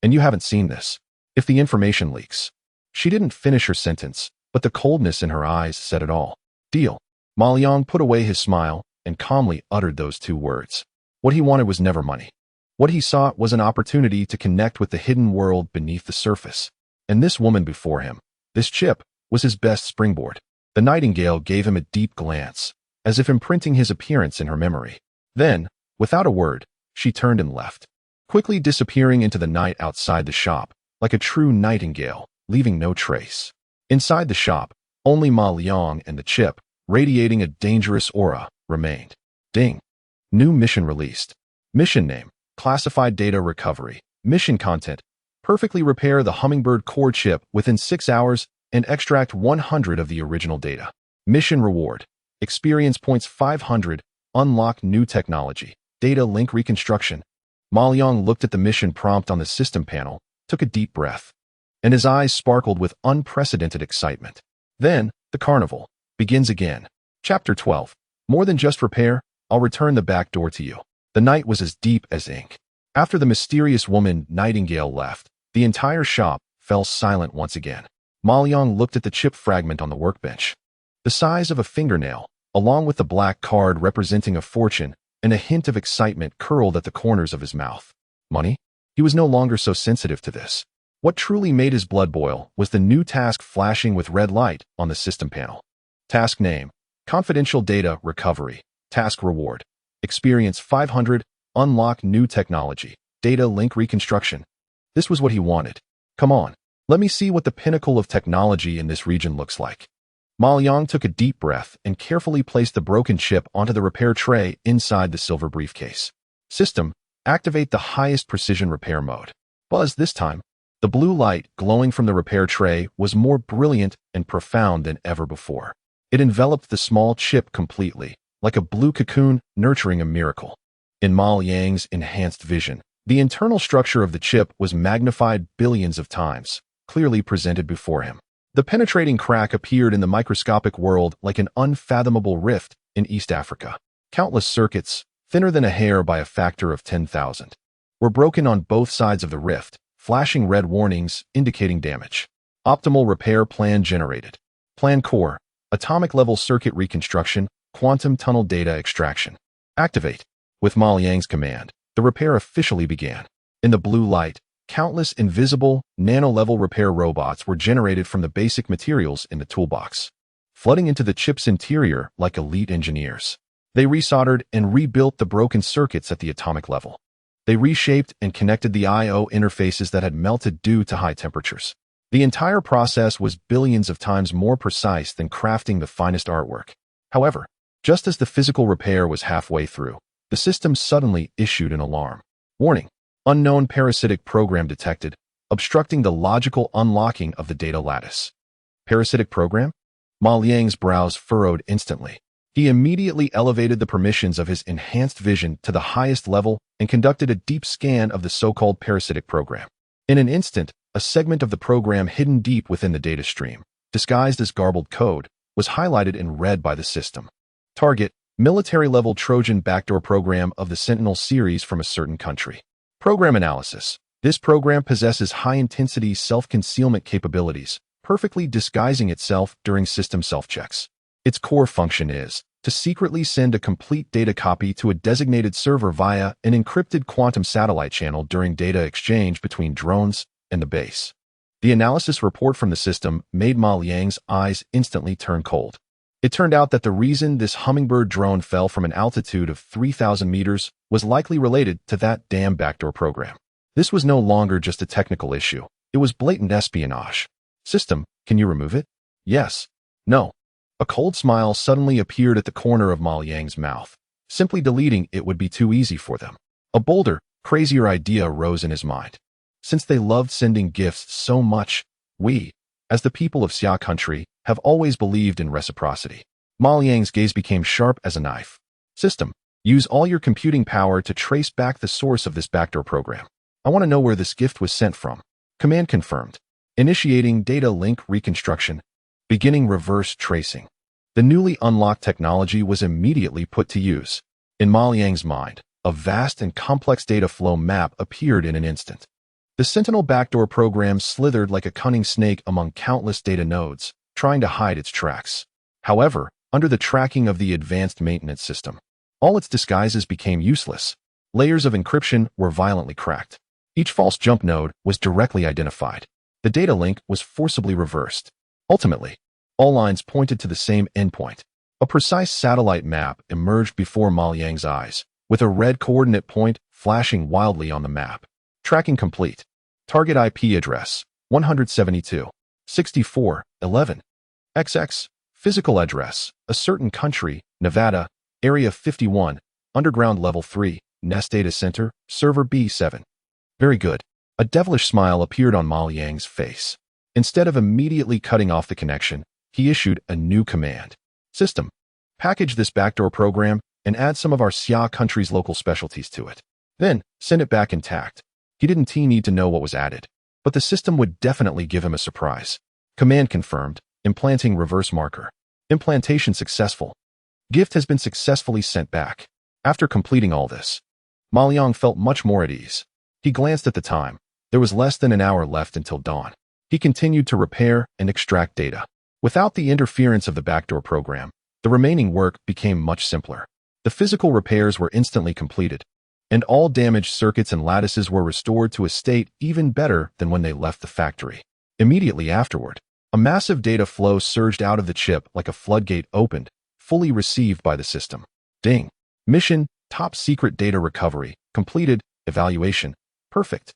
And you haven't seen this. If the information leaks. She didn't finish her sentence, but the coldness in her eyes said it all. Deal. Ma Liang put away his smile and calmly uttered those 2 words. What he wanted was never money. What he sought was an opportunity to connect with the hidden world beneath the surface. And this woman before him, this chip, was his best springboard. The Nightingale gave him a deep glance, as if imprinting his appearance in her memory. Then, without a word, she turned and left, quickly disappearing into the night outside the shop, like a true nightingale, leaving no trace. Inside the shop, only Ma Liang and the chip, radiating a dangerous aura, remained. Ding. New mission released. Mission name. Classified data recovery. Mission content. Perfectly repair the Hummingbird core chip within 6 hours and extract 100 of the original data. Mission reward. Experience points 500. Unlock new technology. Data link reconstruction. Ma Liang looked at the mission prompt on the system panel, took a deep breath, and his eyes sparkled with unprecedented excitement. Then, the carnival begins again. Chapter 12. More than just repair, I'll return the back door to you. The night was as deep as ink. After the mysterious woman Nightingale left, the entire shop fell silent once again. Ma Liang looked at the chip fragment on the workbench. The size of a fingernail, along with the black card representing a fortune, and a hint of excitement curled at the corners of his mouth. Money? He was no longer so sensitive to this. What truly made his blood boil was the new task flashing with red light on the system panel. Task name: Confidential Data Recovery. Task reward: Experience 500, unlock new technology, data link reconstruction. This was what he wanted. Come on, let me see what the pinnacle of technology in this region looks like. Ma Liang took a deep breath and carefully placed the broken chip onto the repair tray inside the silver briefcase. System: Activate the highest precision repair mode. Buzz this time. The blue light glowing from the repair tray was more brilliant and profound than ever before. It enveloped the small chip completely, like a blue cocoon nurturing a miracle. In Ma Liang's enhanced vision, the internal structure of the chip was magnified billions of times, clearly presented before him. The penetrating crack appeared in the microscopic world like an unfathomable rift in East Africa. Countless circuits, thinner than a hair by a factor of 10,000, were broken on both sides of the rift, flashing red warnings indicating damage. Optimal repair plan generated. Plan core: Atomic-level circuit reconstruction, quantum tunnel data extraction. Activate. With Ma Liang's command, the repair officially began. In the blue light, countless invisible, nano-level repair robots were generated from the basic materials in the toolbox, flooding into the chip's interior like elite engineers. They resoldered and rebuilt the broken circuits at the atomic level. They reshaped and connected the I/O interfaces that had melted due to high temperatures. The entire process was billions of times more precise than crafting the finest artwork. However, just as the physical repair was halfway through, the system suddenly issued an alarm. Warning: Unknown parasitic program detected, obstructing the logical unlocking of the data lattice. Parasitic program? Ma Liang's brows furrowed instantly. He immediately elevated the permissions of his enhanced vision to the highest level and conducted a deep scan of the so-called parasitic program. In an instant, a segment of the program hidden deep within the data stream, disguised as garbled code, was highlighted in red by the system. Target: Military-level Trojan backdoor program of the Sentinel series from a certain country. Program analysis: This program possesses high-intensity self-concealment capabilities, perfectly disguising itself during system self-checks. Its core function is to secretly send a complete data copy to a designated server via an encrypted quantum satellite channel during data exchange between drones and the base. The analysis report from the system made Ma Liang's eyes instantly turn cold. It turned out that the reason this hummingbird drone fell from an altitude of 3,000 meters was likely related to that damn backdoor program. This was no longer just a technical issue. It was blatant espionage. System: Can you remove it? Yes. No. A cold smile suddenly appeared at the corner of Ma Liang's mouth. Simply deleting it would be too easy for them. A bolder, crazier idea rose in his mind. Since they loved sending gifts so much, we, as the people of Xia country, have always believed in reciprocity. Ma Liang's gaze became sharp as a knife. System: Use all your computing power to trace back the source of this backdoor program. I want to know where this gift was sent from. Command confirmed. Initiating data link reconstruction. Beginning reverse tracing. The newly unlocked technology was immediately put to use. In Ma Liang's mind, a vast and complex data flow map appeared in an instant. The Sentinel backdoor program slithered like a cunning snake among countless data nodes, trying to hide its tracks. However, under the tracking of the advanced maintenance system, all its disguises became useless. Layers of encryption were violently cracked. Each false jump node was directly identified. The data link was forcibly reversed. Ultimately, all lines pointed to the same endpoint. A precise satellite map emerged before Ma Liang's eyes, with a red coordinate point flashing wildly on the map. Tracking complete. Target IP address: 172.64.11. XX. Physical address: a certain country, Nevada, Area 51, Underground Level 3, Nest Data Center, Server B7. Very good. A devilish smile appeared on Ma Liang's face. Instead of immediately cutting off the connection, he issued a new command. System: Package this backdoor program and add some of our Xia country's local specialties to it. Then, send it back intact. He didn't need to know what was added, but the system would definitely give him a surprise. Command confirmed. Implanting reverse marker. Implantation successful. Gift has been successfully sent back. After completing all this, Ma Liang felt much more at ease. He glanced at the time. There was less than an hour left until dawn. He continued to repair and extract data. Without the interference of the backdoor program, The remaining work became much simpler. The physical repairs were instantly completed, and all damaged circuits and lattices were restored to a state even better than when they left the factory. Immediately afterward, a massive data flow surged out of the chip like a floodgate opened, fully received by the system. Ding. Mission, top secret data recovery, completed, evaluation, perfect.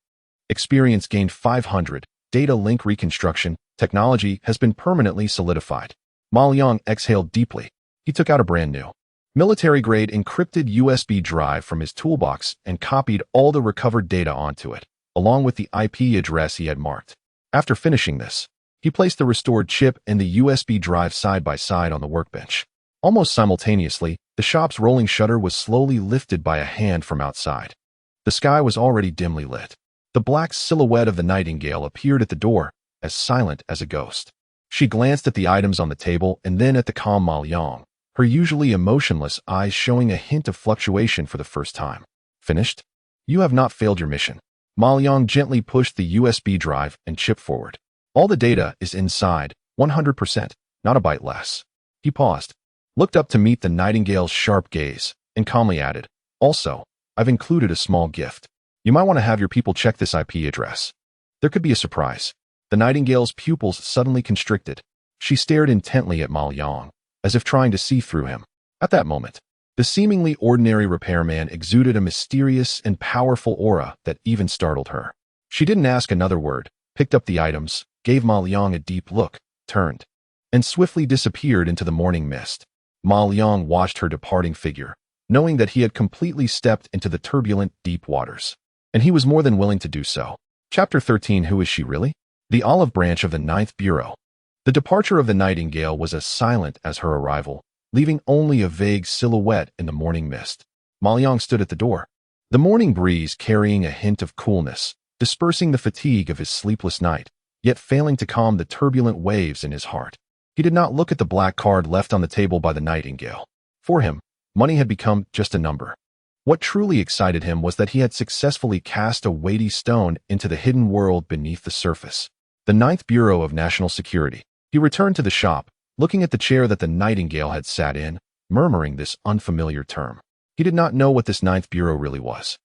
Experience gained 500, data link reconstruction, technology has been permanently solidified. Ma Liang exhaled deeply. He took out a brand new, military-grade encrypted USB drive from his toolbox and copied all the recovered data onto it, along with the IP address he had marked. After finishing this, he placed the restored chip and the USB drive side by side on the workbench. Almost simultaneously, the shop's rolling shutter was slowly lifted by a hand from outside. The sky was already dimly lit. The black silhouette of the nightingale appeared at the door, as silent as a ghost. She glanced at the items on the table and then at the calm Ma Liang, her usually emotionless eyes showing a hint of fluctuation for the first time. Finished? You have not failed your mission. Ma Liang gently pushed the USB drive and chip forward. All the data is inside, 100%, not a byte less. He paused, looked up to meet the nightingale's sharp gaze, and calmly added, also, I've included a small gift. You might want to have your people check this IP address. There could be a surprise. The nightingale's pupils suddenly constricted. She stared intently at Ma Liang, as if trying to see through him. At that moment, the seemingly ordinary repairman exuded a mysterious and powerful aura that even startled her. She didn't ask another word, picked up the items, gave Ma Liang a deep look, turned, and swiftly disappeared into the morning mist. Ma Liang watched her departing figure, knowing that he had completely stepped into the turbulent, deep waters. And he was more than willing to do so. Chapter 13. Who is she really? The olive branch of the 9th Bureau. The departure of the nightingale was as silent as her arrival, leaving only a vague silhouette in the morning mist. Ma Liang stood at the door, the morning breeze carrying a hint of coolness, dispersing the fatigue of his sleepless night, yet failing to calm the turbulent waves in his heart. He did not look at the black card left on the table by the nightingale. For him, money had become just a number. What truly excited him was that he had successfully cast a weighty stone into the hidden world beneath the surface. The 9th Bureau of National Security. He returned to the shop, looking at the chair that the nightingale had sat in, murmuring this unfamiliar term. He did not know what this 9th Bureau really was.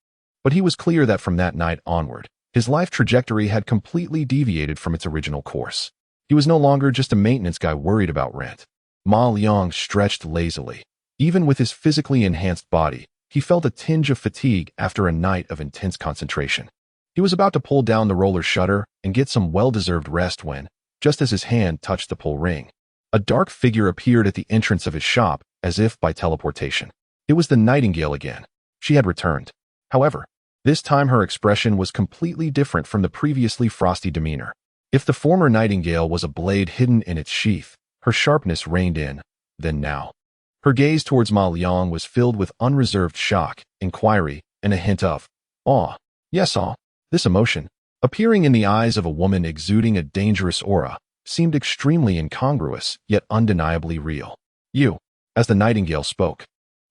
But he was clear that from that night onward, his life trajectory had completely deviated from its original course. He was no longer just a maintenance guy worried about rent. Ma Liang stretched lazily. Even with his physically enhanced body, he felt a tinge of fatigue after a night of intense concentration. He was about to pull down the roller shutter and get some well-deserved rest when, just as his hand touched the pull ring, a dark figure appeared at the entrance of his shop as if by teleportation. It was the nightingale again. She had returned. However, this time her expression was completely different from the previously frosty demeanor. If the former nightingale was a blade hidden in its sheath, her sharpness reigned in, then now. Her gaze towards Ma Liang was filled with unreserved shock, inquiry, and a hint of awe. Yes, awe. This emotion, appearing in the eyes of a woman exuding a dangerous aura, seemed extremely incongruous, yet undeniably real. You, as the nightingale spoke.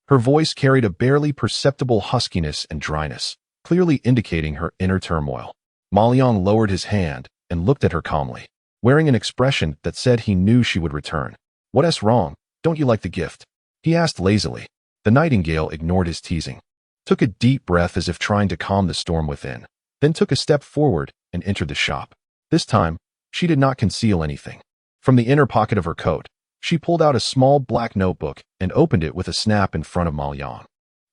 Her voice carried a barely perceptible huskiness and dryness, clearly indicating her inner turmoil. Ma Liang lowered his hand and looked at her calmly, wearing an expression that said he knew she would return. What's wrong? Don't you like the gift? He asked lazily. The nightingale ignored his teasing, took a deep breath as if trying to calm the storm within, then took a step forward and entered the shop. This time, she did not conceal anything. From the inner pocket of her coat, she pulled out a small black notebook and opened it with a snap in front of Ma Liang.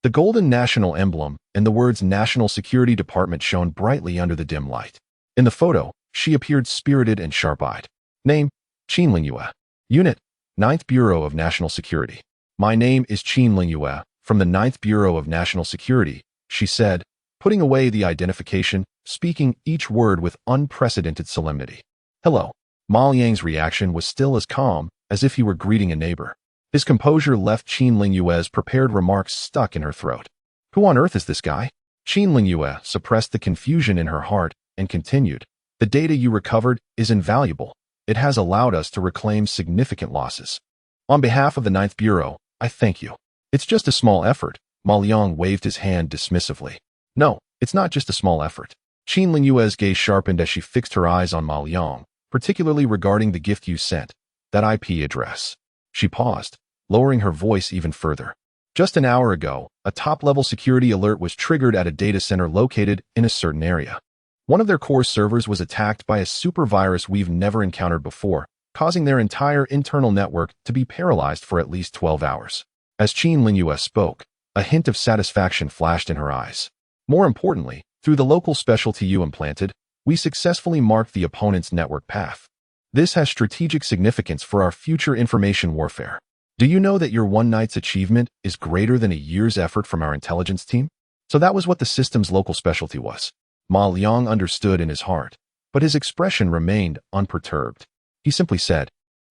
The golden national emblem and the words National Security Department shone brightly under the dim light. In the photo, she appeared spirited and sharp-eyed. Name, Qin Lingyue. Unit, 9th Bureau of National Security. My name is Qin Lingyue, from the 9th Bureau of National Security, she said, putting away the identification, speaking each word with unprecedented solemnity. Hello. Ma Liang's reaction was still as calm as if he were greeting a neighbor. His composure left Qin Lingyue's prepared remarks stuck in her throat. Who on earth is this guy? Qin Lingyue suppressed the confusion in her heart and continued. The data you recovered is invaluable. It has allowed us to reclaim significant losses. On behalf of the 9th Bureau, I thank you. It's just a small effort. Ma Liang waved his hand dismissively. No, it's not just a small effort. Qin Lingyue's gaze sharpened as she fixed her eyes on Ma Liang, particularly regarding the gift you sent, that IP address. She paused, lowering her voice even further. Just an hour ago, a top-level security alert was triggered at a data center located in a certain area. One of their core servers was attacked by a super virus we've never encountered before, causing their entire internal network to be paralyzed for at least 12 hours. As Qin Lingyue spoke, a hint of satisfaction flashed in her eyes. More importantly, through the local specialty you implanted, we successfully marked the opponent's network path. This has strategic significance for our future information warfare. Do you know that your one night's achievement is greater than a year's effort from our intelligence team? So that was what the system's local specialty was. Ma Liang understood in his heart, but his expression remained unperturbed. He simply said,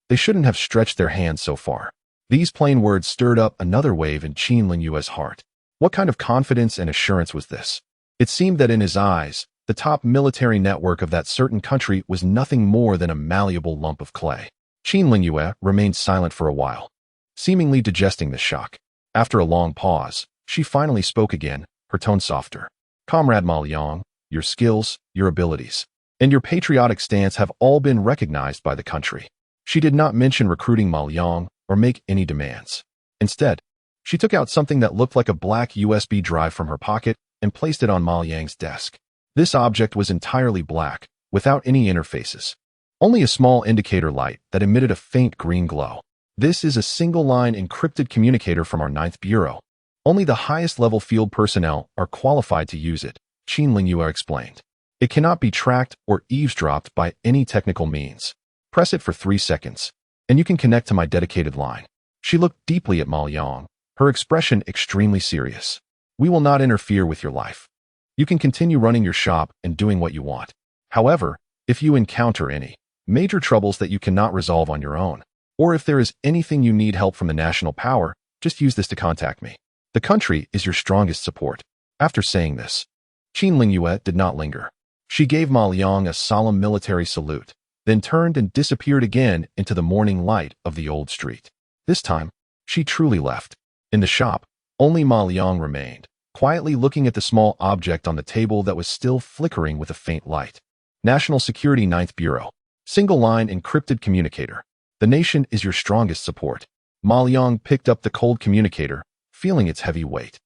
"They shouldn't have stretched their hands so far." These plain words stirred up another wave in Qin Lingyue's heart. What kind of confidence and assurance was this? It seemed that in his eyes, the top military network of that certain country was nothing more than a malleable lump of clay. Qin Lingyue remained silent for a while, seemingly digesting the shock. After a long pause, she finally spoke again, her tone softer. "Comrade Ma Liang, your skills, your abilities, and your patriotic stance have all been recognized by the country." She did not mention recruiting Ma Liang or make any demands. Instead, she took out something that looked like a black USB drive from her pocket and placed it on Ma Liang's desk. This object was entirely black, without any interfaces. Only a small indicator light that emitted a faint green glow. "This is a single-line encrypted communicator from our 9th Bureau. Only the highest-level field personnel are qualified to use it," Qin Lingyue explained. "It cannot be tracked or eavesdropped by any technical means. Press it for 3 seconds, and you can connect to my dedicated line." She looked deeply at Ma Liang, her expression extremely serious. "We will not interfere with your life. You can continue running your shop and doing what you want. However, if you encounter any major troubles that you cannot resolve on your own, or if there is anything you need help from the national power, just use this to contact me. The country is your strongest support." After saying this, Qin Lingyue did not linger. She gave Ma Liang a solemn military salute, then turned and disappeared again into the morning light of the old street. This time, she truly left. In the shop, only Ma Liang remained, quietly looking at the small object on the table that was still flickering with a faint light. National Security 9th Bureau. Single-line encrypted communicator. The nation is your strongest support. Ma Liang picked up the cold communicator, feeling its heavy weight.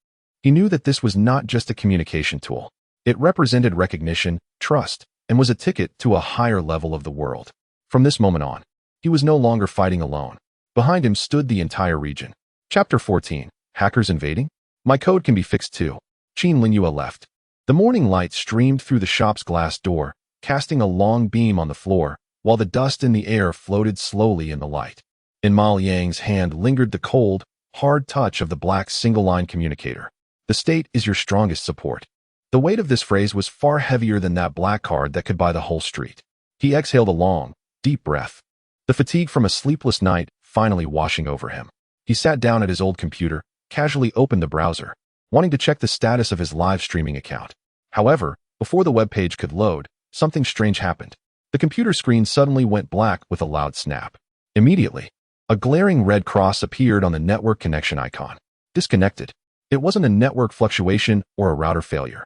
He knew that this was not just a communication tool. It represented recognition, trust, and was a ticket to a higher level of the world. From this moment on, he was no longer fighting alone. Behind him stood the entire region. Chapter 14. Hackers invading? My code can be fixed too. Qin Lingyue left. The morning light streamed through the shop's glass door, casting a long beam on the floor, while the dust in the air floated slowly in the light. In Ma Liang's hand lingered the cold, hard touch of the black single-line communicator. The state is your strongest support. The weight of this phrase was far heavier than that black card that could buy the whole street. He exhaled a long, deep breath. The fatigue from a sleepless night finally washing over him. He sat down at his old computer, casually opened the browser, wanting to check the status of his live streaming account. However, before the web page could load, something strange happened. The computer screen suddenly went black with a loud snap. Immediately, a glaring red cross appeared on the network connection icon. Disconnected. It wasn't a network fluctuation or a router failure,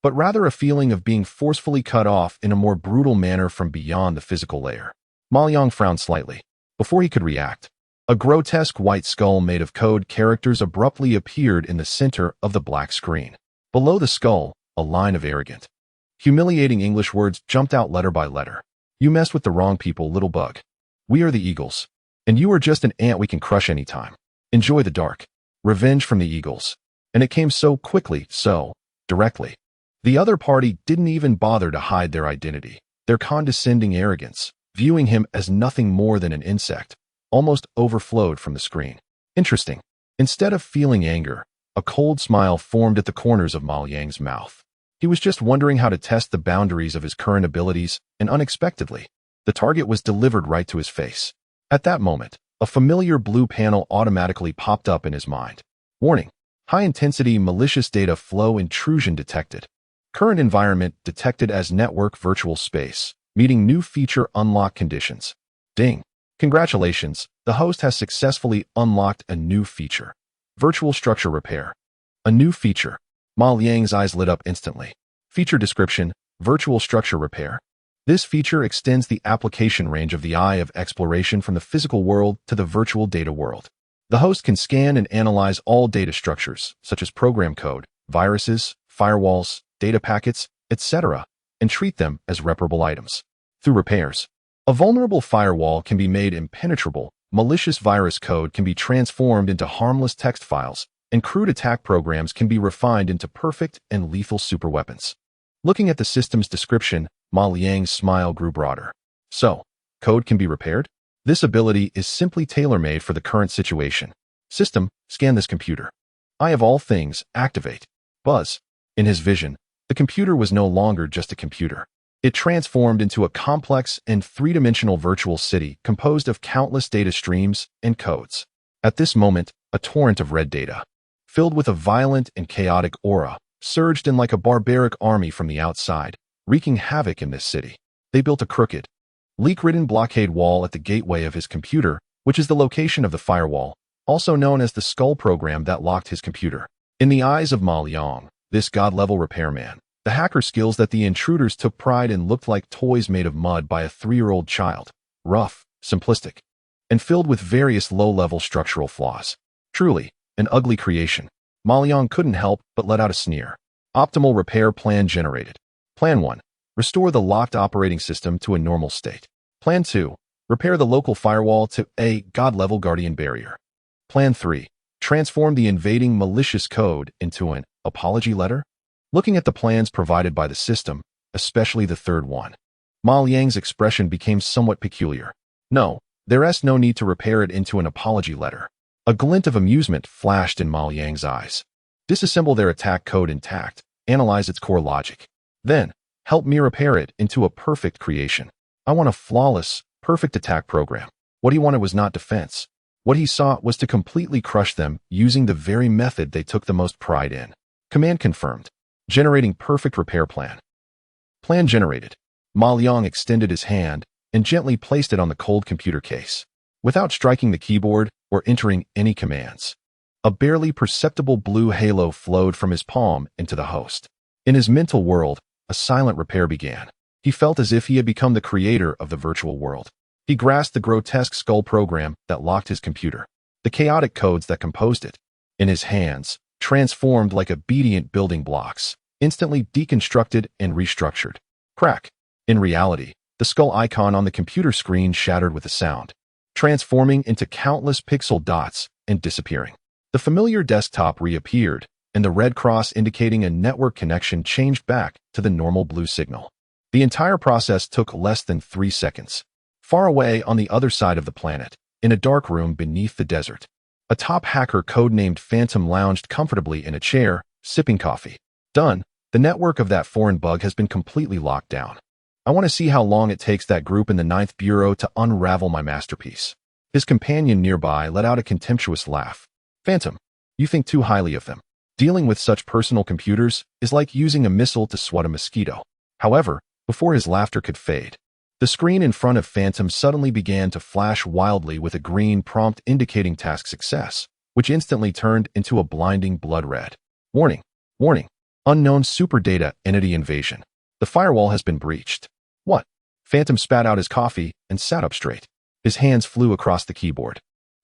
but rather a feeling of being forcefully cut off in a more brutal manner from beyond the physical layer. Ma Liang frowned slightly. Before he could react, a grotesque white skull made of code characters abruptly appeared in the center of the black screen. Below the skull, a line of arrogant, humiliating English words jumped out letter by letter. "You messed with the wrong people, little bug. We are the Eagles, and you are just an ant we can crush anytime. Enjoy the dark. Revenge from the Eagles." And it came so quickly, so directly. The other party didn't even bother to hide their identity. Their condescending arrogance, viewing him as nothing more than an insect, almost overflowed from the screen. Interesting. Instead of feeling anger, a cold smile formed at the corners of Ma Liang's mouth. He was just wondering how to test the boundaries of his current abilities, and unexpectedly, the target was delivered right to his face. At that moment, a familiar blue panel automatically popped up in his mind. Warning: high-intensity malicious data flow intrusion detected. Current environment detected as network virtual space, meeting new feature unlock conditions. Ding. Congratulations, the host has successfully unlocked a new feature. Virtual structure repair. A new feature. Ma Liang's eyes lit up instantly. Feature description: virtual structure repair. This feature extends the application range of the Eye of Exploration from the physical world to the virtual data world. The host can scan and analyze all data structures, such as program code, viruses, firewalls, data packets, etc., and treat them as repairable items. Through repairs, a vulnerable firewall can be made impenetrable, malicious virus code can be transformed into harmless text files, and crude attack programs can be refined into perfect and lethal superweapons. Looking at the system's description, Ma Liang's smile grew broader. So, code can be repaired? This ability is simply tailor-made for the current situation. System, scan this computer. Eye of all things, activate. Buzz. In his vision, the computer was no longer just a computer. It transformed into a complex and three-dimensional virtual city composed of countless data streams and codes. At this moment, a torrent of red data, filled with a violent and chaotic aura, surged in like a barbaric army from the outside, wreaking havoc in this city. They built a crooked, leak-ridden blockade wall at the gateway of his computer, which is the location of the firewall, also known as the skull program that locked his computer. In the eyes of Ma Liang, this god-level repairman, the hacker skills that the intruders took pride in looked like toys made of mud by a 3-year-old child, rough, simplistic, and filled with various low-level structural flaws. Truly, an ugly creation. Ma Liang couldn't help but let out a sneer. Optimal repair plan generated. Plan 1. Restore the locked operating system to a normal state. Plan 2. Repair the local firewall to a god-level guardian barrier. Plan 3. Transform the invading malicious code into an apology letter. Looking at the plans provided by the system, especially the third one, Ma Liang's expression became somewhat peculiar. No, there's no need to repair it into an apology letter. A glint of amusement flashed in Ma Liang's eyes. Disassemble their attack code intact, analyze its core logic. Then, help me repair it into a perfect creation. I want a flawless, perfect attack program. What he wanted was not defense. What he sought was to completely crush them using the very method they took the most pride in. Command confirmed. Generating perfect repair plan. Plan generated. Ma Liang extended his hand and gently placed it on the cold computer case, without striking the keyboard or entering any commands. A barely perceptible blue halo flowed from his palm into the host. In his mental world, a silent repair began. He felt as if he had become the creator of the virtual world. He grasped the grotesque skull program that locked his computer, the chaotic codes that composed it, in his hands, transformed like obedient building blocks, instantly deconstructed and restructured. Crack. In reality, the skull icon on the computer screen shattered with a sound, transforming into countless pixel dots and disappearing. The familiar desktop reappeared, and the red cross indicating a network connection changed back to the normal blue signal. The entire process took less than 3 seconds. Far away on the other side of the planet, in a dark room beneath the desert, a top hacker codenamed Phantom lounged comfortably in a chair, sipping coffee. Done. The network of that foreign bug has been completely locked down. I want to see how long it takes that group in the 9th Bureau to unravel my masterpiece. His companion nearby let out a contemptuous laugh. Phantom, you think too highly of them. Dealing with such personal computers is like using a missile to swat a mosquito. However, before his laughter could fade, the screen in front of Phantom suddenly began to flash wildly with a green prompt indicating task success, which instantly turned into a blinding blood red. Warning. Warning. Unknown super data entity invasion. The firewall has been breached. What? Phantom spat out his coffee and sat up straight. His hands flew across the keyboard,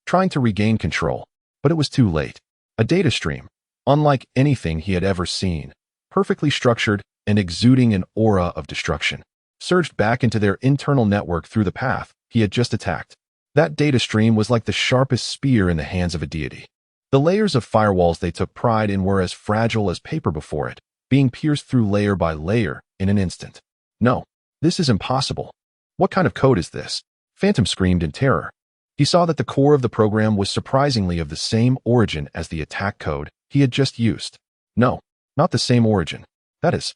trying to regain control, but it was too late. A data stream, unlike anything he had ever seen, perfectly structured and exuding an aura of destruction, surged back into their internal network through the path he had just attacked. That data stream was like the sharpest spear in the hands of a deity. The layers of firewalls they took pride in were as fragile as paper before it, being pierced through layer by layer in an instant. No, this is impossible. What kind of code is this? Phantom screamed in terror. He saw that the core of the program was surprisingly of the same origin as the attack code he had just used. No, not the same origin. That is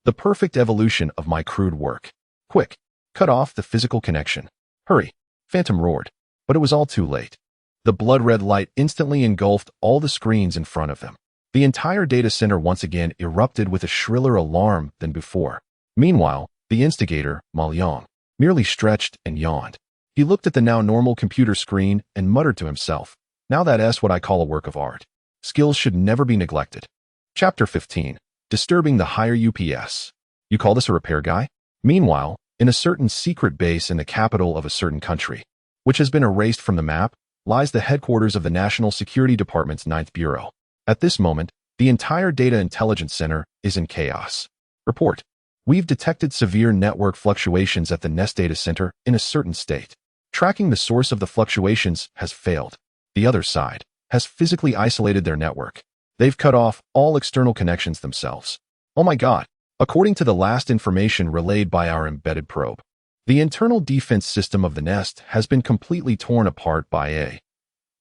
the perfect evolution of my crude work. Quick, cut off the physical connection. Hurry, Phantom roared, but it was all too late. The blood-red light instantly engulfed all the screens in front of them. The entire data center once again erupted with a shriller alarm than before. Meanwhile, the instigator, Ma Liang, merely stretched and yawned. He looked at the now normal computer screen and muttered to himself, now that's what I call a work of art. Skills should never be neglected. Chapter 15. Disturbing the higher UPS. You call this a repair guy? Meanwhile, in a certain secret base in the capital of a certain country, which has been erased from the map, lies the headquarters of the National Security Department's Ninth Bureau. At this moment, the entire Data Intelligence Center is in chaos. Report. We've detected severe network fluctuations at the Nest Data Center in a certain state. Tracking the source of the fluctuations has failed. The other side has physically isolated their network. They've cut off all external connections themselves. Oh my God. According to the last information relayed by our embedded probe, the internal defense system of the Nest has been completely torn apart by a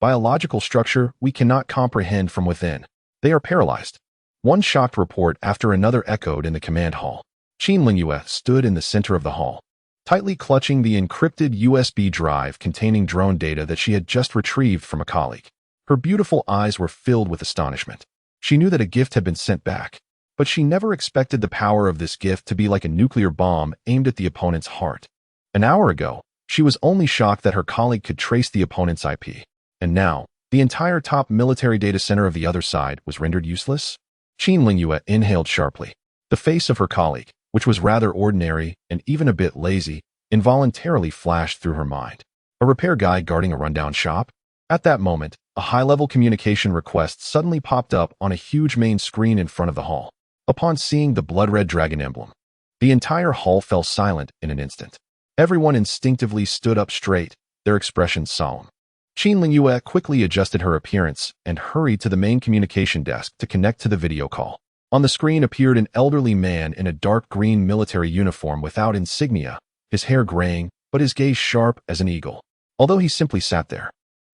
biological structure we cannot comprehend from within. They are paralyzed. One shocked report after another echoed in the command hall. Qin Lingyue stood in the center of the hall, tightly clutching the encrypted USB drive containing drone data that she had just retrieved from a colleague. Her beautiful eyes were filled with astonishment. She knew that a gift had been sent back, but she never expected the power of this gift to be like a nuclear bomb aimed at the opponent's heart. An hour ago, she was only shocked that her colleague could trace the opponent's IP. And now, the entire top military data center of the other side was rendered useless? Qin Lingyue inhaled sharply. The face of her colleague, which was rather ordinary and even a bit lazy, involuntarily flashed through her mind. A repair guy guarding a rundown shop? At that moment, a high-level communication request suddenly popped up on a huge main screen in front of the hall. Upon seeing the blood-red dragon emblem, the entire hall fell silent in an instant. Everyone instinctively stood up straight, their expressions solemn. Qin Lingyue quickly adjusted her appearance and hurried to the main communication desk to connect to the video call. On the screen appeared an elderly man in a dark green military uniform without insignia, his hair graying, but his gaze sharp as an eagle. Although he simply sat there,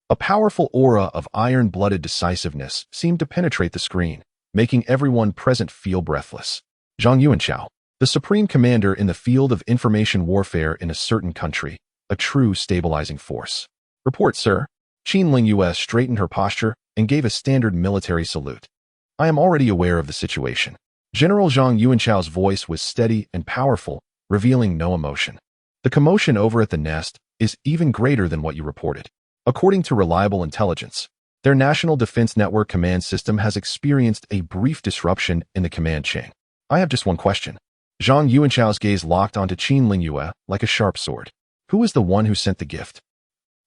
a powerful aura of iron-blooded decisiveness seemed to penetrate the screen, making everyone present feel breathless. Zhang Yuanchao, the supreme commander in the field of information warfare in a certain country, a true stabilizing force. Report, sir. Qin Lingyue straightened her posture and gave a standard military salute. I am already aware of the situation. General Zhang Yuanchao's voice was steady and powerful, revealing no emotion. The commotion over at the Nest is even greater than what you reported. According to reliable intelligence, their National Defense Network command system has experienced a brief disruption in the command chain. I have just one question. Zhang Yuanchao's gaze locked onto Qin Lingyue like a sharp sword. Who is the one who sent the gift?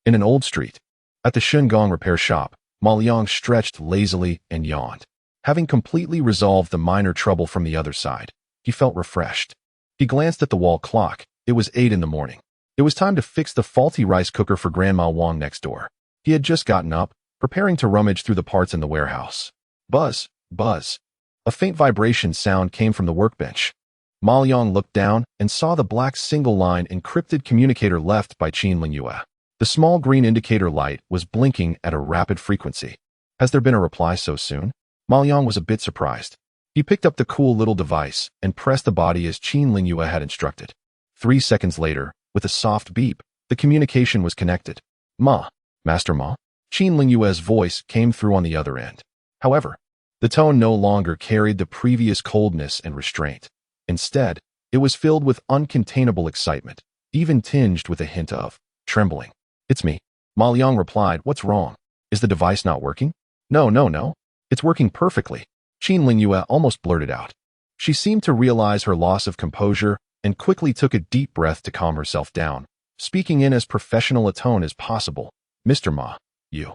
In an old street, at the Shengong repair shop, Ma Liang stretched lazily and yawned. Having completely resolved the minor trouble from the other side, he felt refreshed. He glanced at the wall clock. It was 8 in the morning. It was time to fix the faulty rice cooker for Grandma Wang next door. He had just gotten up, preparing to rummage through the parts in the warehouse. Buzz, buzz. A faint vibration sound came from the workbench. Ma Liang looked down and saw the black single-line encrypted communicator left by Qin Lingyue. The small green indicator light was blinking at a rapid frequency. Has there been a reply so soon? Ma Liang was a bit surprised. He picked up the cool little device and pressed the body as Qin Lingyue had instructed. 3 seconds later, with a soft beep, the communication was connected. Ma, Master Ma? Qin Lingyue's voice came through on the other end. However, the tone no longer carried the previous coldness and restraint. Instead, it was filled with uncontainable excitement, even tinged with a hint of trembling. It's me. Ma Liang replied. What's wrong? Is the device not working? No. It's working perfectly. Qin Lingyue almost blurted out. She seemed to realize her loss of composure and quickly took a deep breath to calm herself down, speaking in as professional a tone as possible. Mr. Ma, you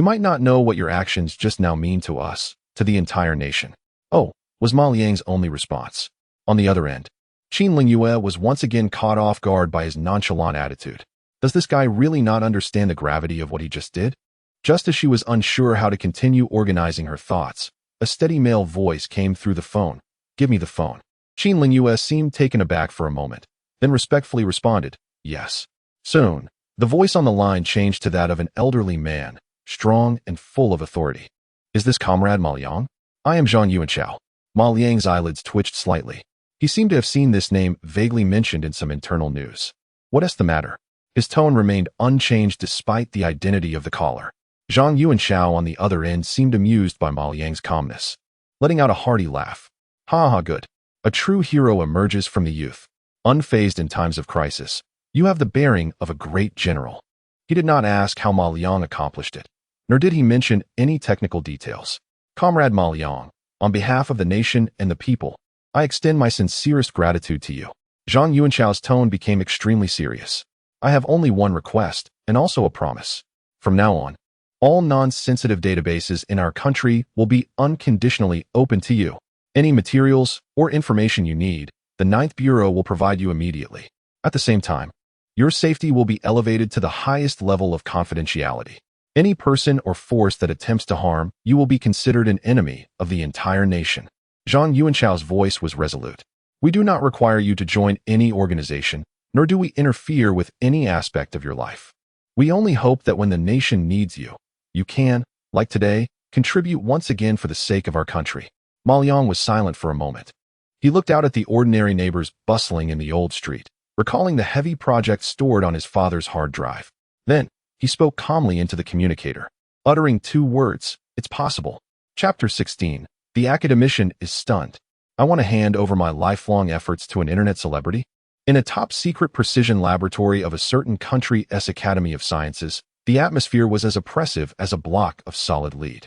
might not know what your actions just now mean to us, to the entire nation. Oh, was Ma Liang's only response. On the other end, Qin Lingyue was once again caught off guard by his nonchalant attitude. Does this guy really not understand the gravity of what he just did? Just as she was unsure how to continue organizing her thoughts, a steady male voice came through the phone. Give me the phone. Qin Lingyue seemed taken aback for a moment, then respectfully responded, yes. Soon, the voice on the line changed to that of an elderly man, strong and full of authority. Is this Comrade Ma Liang? I am Zhang Yuanchao. Ma Liang's eyelids twitched slightly. He seemed to have seen this name vaguely mentioned in some internal news. What is the matter? His tone remained unchanged despite the identity of the caller. Zhang Yuanchao on the other end seemed amused by Ma Liang's calmness, letting out a hearty laugh. Ha ha, good. A true hero emerges from the youth. Unfazed in times of crisis, you have the bearing of a great general. He did not ask how Ma Liang accomplished it, nor did he mention any technical details. Comrade Ma Liang, on behalf of the nation and the people, I extend my sincerest gratitude to you. Zhang Yuanchao's tone became extremely serious. I have only one request, and also a promise. From now on, all non-sensitive databases in our country will be unconditionally open to you. Any materials or information you need, the Ninth Bureau will provide you immediately. At the same time, your safety will be elevated to the highest level of confidentiality. Any person or force that attempts to harm you will be considered an enemy of the entire nation. Zhang Yuanchao's voice was resolute. We do not require you to join any organization, nor do we interfere with any aspect of your life. We only hope that when the nation needs you, you can, like today, contribute once again for the sake of our country. Ma Liang was silent for a moment. He looked out at the ordinary neighbors bustling in the old street, recalling the heavy projects stored on his father's hard drive. Then, he spoke calmly into the communicator, uttering 2 words, "It's possible." Chapter 16. The academician is stunned. I want to hand over my lifelong efforts to an internet celebrity? In a top-secret precision laboratory of a certain country's Academy of Sciences, the atmosphere was as oppressive as a block of solid lead.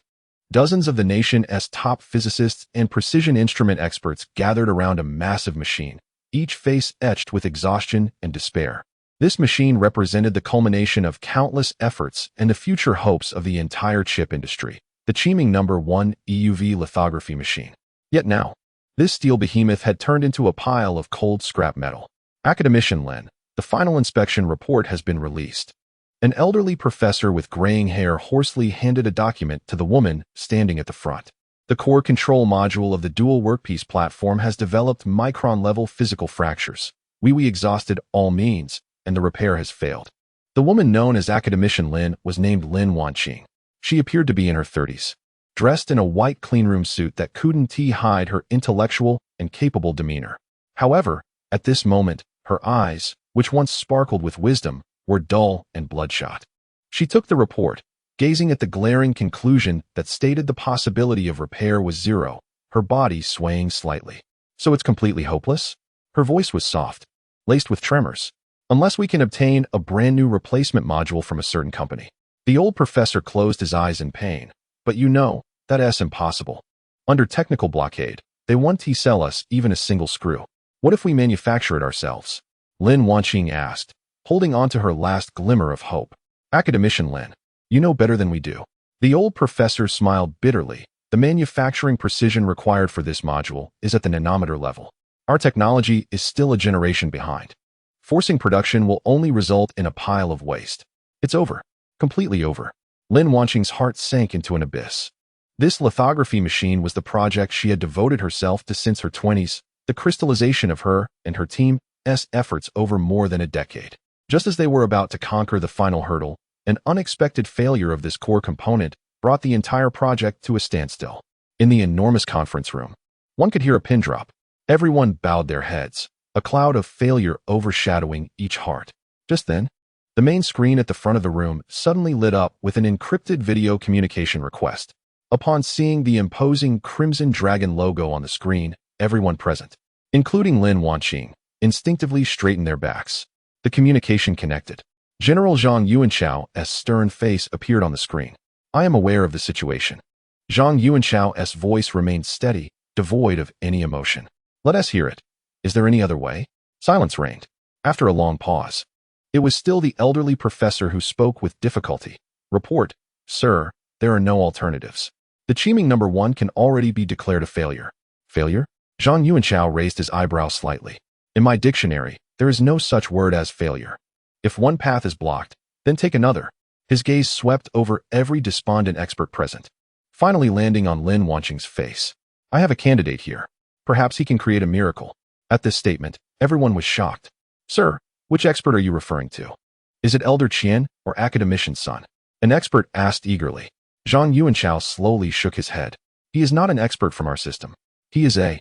Dozens of the nation's top physicists and precision instrument experts gathered around a massive machine, each face etched with exhaustion and despair. This machine represented the culmination of countless efforts and the future hopes of the entire chip industry, the Chiming No. 1 EUV lithography machine. Yet now, this steel behemoth had turned into a pile of cold scrap metal. Academician Lin, the final inspection report has been released. An elderly professor with graying hair hoarsely handed a document to the woman standing at the front. The core control module of the dual workpiece platform has developed micron-level physical fractures. We exhausted all means, and the repair has failed. The woman known as Academician Lin was named Lin Wanqing. She appeared to be in her 30s, dressed in a white cleanroom suit that couldn't hide her intellectual and capable demeanor. However, at this moment, her eyes, which once sparkled with wisdom, were dull and bloodshot. She took the report, gazing at the glaring conclusion that stated the possibility of repair was 0, her body swaying slightly. So it's completely hopeless? Her voice was soft, laced with tremors. Unless we can obtain a brand new replacement module from a certain company. The old professor closed his eyes in pain. But you know, that's impossible. Under technical blockade, they won't sell us even a single screw. What if we manufacture it ourselves? Lin Wanqing asked, holding on to her last glimmer of hope. Academician Lin, you know better than we do. The old professor smiled bitterly. The manufacturing precision required for this module is at the nanometer level. Our technology is still a generation behind. Forcing production will only result in a pile of waste. It's over. Completely over. Lin Wanqing's heart sank into an abyss. This lithography machine was the project she had devoted herself to since her 20s, the crystallization of her and her team's efforts over more than a decade. Just as they were about to conquer the final hurdle, an unexpected failure of this core component brought the entire project to a standstill. In the enormous conference room, one could hear a pin drop. Everyone bowed their heads, a cloud of failure overshadowing each heart. Just then, the main screen at the front of the room suddenly lit up with an encrypted video communication request. Upon seeing the imposing Crimson Dragon logo on the screen, everyone present, including Lin Wanqing, instinctively straightened their backs. The communication connected. General Zhang Yuanchao's stern face appeared on the screen. I am aware of the situation. Zhang Yuanchao's voice remained steady, devoid of any emotion. Let us hear it. Is there any other way? Silence reigned. After a long pause, it was still the elderly professor who spoke with difficulty. Report, sir, there are no alternatives. The Chiming No. 1 can already be declared a failure. Failure? Zhang Yuanchao raised his eyebrows slightly. In my dictionary, there is no such word as failure. If one path is blocked, then take another. His gaze swept over every despondent expert present, finally landing on Lin Wanqing's face. I have a candidate here. Perhaps he can create a miracle. At this statement, everyone was shocked. Sir, which expert are you referring to? Is it Elder Qian or Academician's son? An expert asked eagerly. Zhang Yuanchao slowly shook his head. He is not an expert from our system. He is a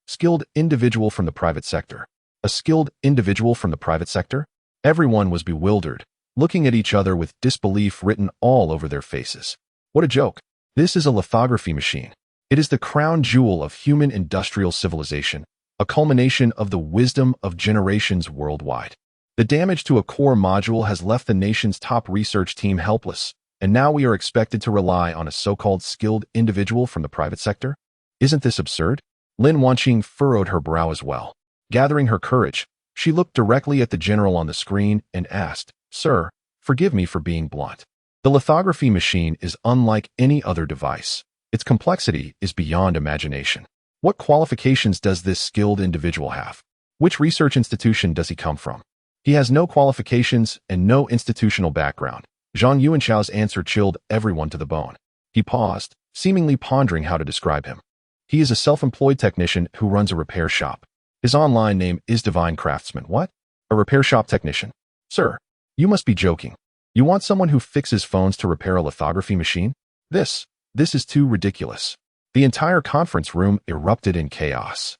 skilled individual from the private sector. A skilled individual from the private sector? Everyone was bewildered, looking at each other with disbelief written all over their faces. What a joke. This is a lithography machine. It is the crown jewel of human industrial civilization, a culmination of the wisdom of generations worldwide. The damage to a core module has left the nation's top research team helpless, and now we are expected to rely on a so-called skilled individual from the private sector? Isn't this absurd? Lin Wanqing furrowed her brow as well. Gathering her courage, she looked directly at the general on the screen and asked, Sir, forgive me for being blunt, The lithography machine is unlike any other device. Its complexity is beyond imagination. What qualifications does this skilled individual have? Which research institution does he come from? He has no qualifications and no institutional background. Zhang Yuanchao's answer chilled everyone to the bone. He paused, seemingly pondering how to describe him. He is a self-employed technician who runs a repair shop. His online name is Divine Craftsman. What? A repair shop technician? Sir, you must be joking. You want someone who fixes phones to repair a lithography machine? This is too ridiculous. The entire conference room erupted in chaos.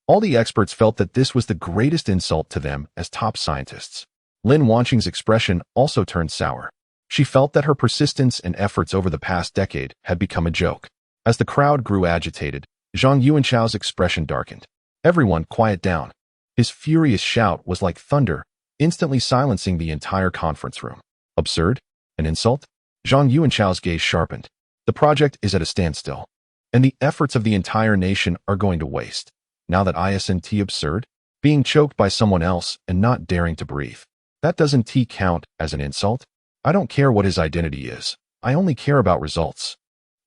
All the experts felt that this was the greatest insult to them as top scientists. Lin Wanqing's expression also turned sour. She felt that her persistence and efforts over the past decade had become a joke. As the crowd grew agitated, Zhang Yuanchao's expression darkened. Everyone quiet down. His furious shout was like thunder, instantly silencing the entire conference room. Absurd? An insult? Zhang Yuanchao's gaze sharpened. The project is at a standstill, and the efforts of the entire nation are going to waste. Now that isn't absurd? Being choked by someone else and not daring to breathe. That doesn't count as an insult? I don't care what his identity is. I only care about results.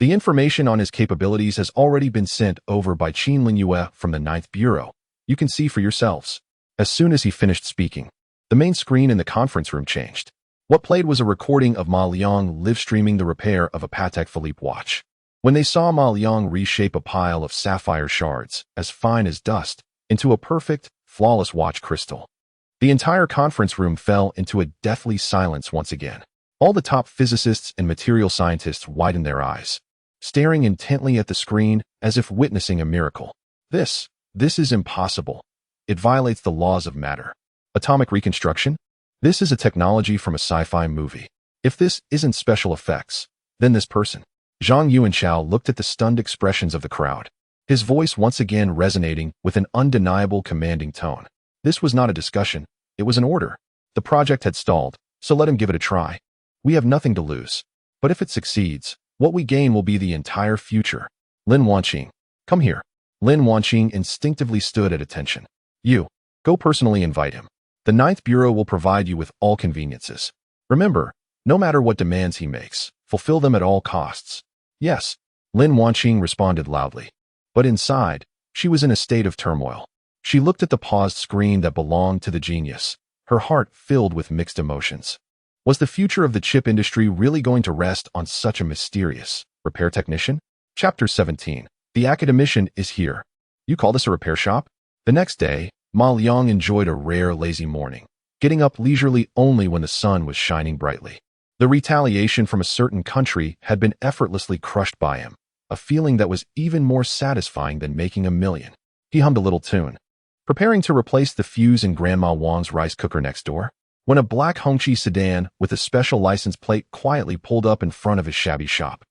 The information on his capabilities has already been sent over by Qin Linyue from the 9th Bureau. You can see for yourselves. As soon as he finished speaking, the main screen in the conference room changed. What played was a recording of Ma Liang live-streaming the repair of a Patek Philippe watch. When they saw Ma Liang reshape a pile of sapphire shards, as fine as dust, into a perfect, flawless watch crystal, the entire conference room fell into a deathly silence once again. All the top physicists and material scientists widened their eyes, staring intently at the screen as if witnessing a miracle. This is impossible. It violates the laws of matter. Atomic reconstruction? This is a technology from a sci-fi movie. If this isn't special effects, then this person. Zhang Yuanchao looked at the stunned expressions of the crowd, his voice once again resonating with an undeniable commanding tone. This was not a discussion, it was an order. The project had stalled, so let him give it a try. We have nothing to lose. But if it succeeds, what we gain will be the entire future. Lin Wanqing, come here. Lin Wanqing instinctively stood at attention. You, go personally invite him. The 9th Bureau will provide you with all conveniences. Remember, no matter what demands he makes, fulfill them at all costs. Yes, Lin Wanqing responded loudly. But inside, she was in a state of turmoil. She looked at the paused screen that belonged to the genius, her heart filled with mixed emotions. Was the future of the chip industry really going to rest on such a mysterious repair technician? Chapter 17. The academician is here. You call this a repair shop? The next day, Ma Liang enjoyed a rare lazy morning, getting up leisurely only when the sun was shining brightly. The retaliation from a certain country had been effortlessly crushed by him, a feeling that was even more satisfying than making $1 million. He hummed a little tune, preparing to replace the fuse in Grandma Wang's rice cooker next door, when a black Hongqi sedan with a special license plate quietly pulled up in front of his shabby shop.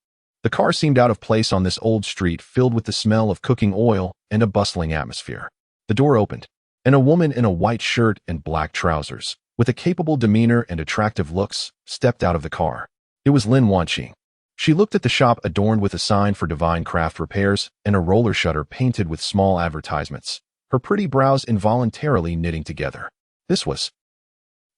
The car seemed out of place on this old street filled with the smell of cooking oil and a bustling atmosphere. The door opened, and a woman in a white shirt and black trousers, with a capable demeanor and attractive looks, stepped out of the car. It was Lin Wanqing. She looked at the shop adorned with a sign for Divine Craft Repairs and a roller shutter painted with small advertisements, her pretty brows involuntarily knitting together. This was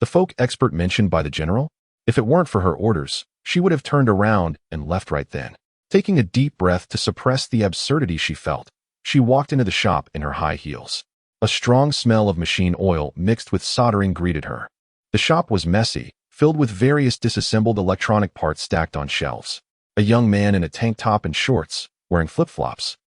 the folk expert mentioned by the general? If it weren't for her orders, she would have turned around and left right then. Taking a deep breath to suppress the absurdity she felt, she walked into the shop in her high heels. A strong smell of machine oil mixed with soldering greeted her. The shop was messy, filled with various disassembled electronic parts stacked on shelves. A young man in a tank top and shorts, wearing flip-flops,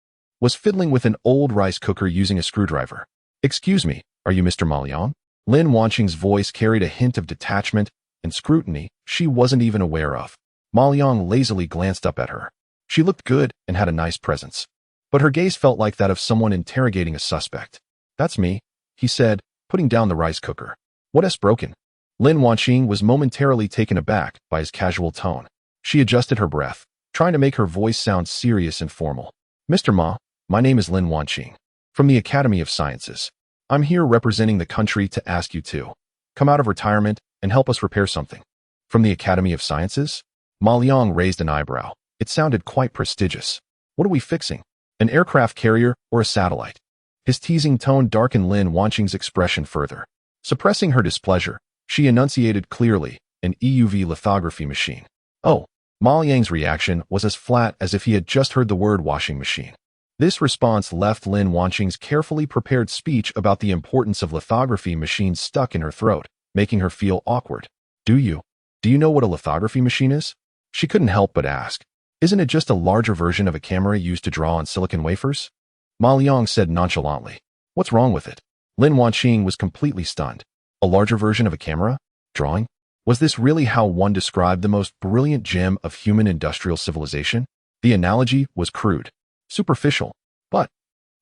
was fiddling with an old rice cooker using a screwdriver. Excuse me, are you Mr. Ma Liang? Lin Wanqing's voice carried a hint of detachment and scrutiny she wasn't even aware of. Ma Liang lazily glanced up at her. She looked good and had a nice presence, but her gaze felt like that of someone interrogating a suspect. That's me, he said, putting down the rice cooker. What's broken? Lin Wanqing was momentarily taken aback by his casual tone. She adjusted her breath, trying to make her voice sound serious and formal. Mr. Ma, my name is Lin Wanqing, from the Academy of Sciences. I'm here representing the country to ask you to come out of retirement and help us repair something. From the Academy of Sciences? Ma Liang raised an eyebrow. It sounded quite prestigious. What are we fixing? An aircraft carrier or a satellite? His teasing tone darkened Lin Wanqing's expression further. Suppressing her displeasure, she enunciated clearly, an EUV lithography machine. Oh, Ma Yang's reaction was as flat as if he had just heard the word washing machine. This response left Lin Wanqing's carefully prepared speech about the importance of lithography machines stuck in her throat, making her feel awkward. Do you know what a lithography machine is? She couldn't help but ask. Isn't it just a larger version of a camera used to draw on silicon wafers? Ma Liang said nonchalantly. What's wrong with it? Lin Wanqing was completely stunned. A larger version of a camera? Drawing? Was this really how one described the most brilliant gem of human industrial civilization? The analogy was crude, superficial, but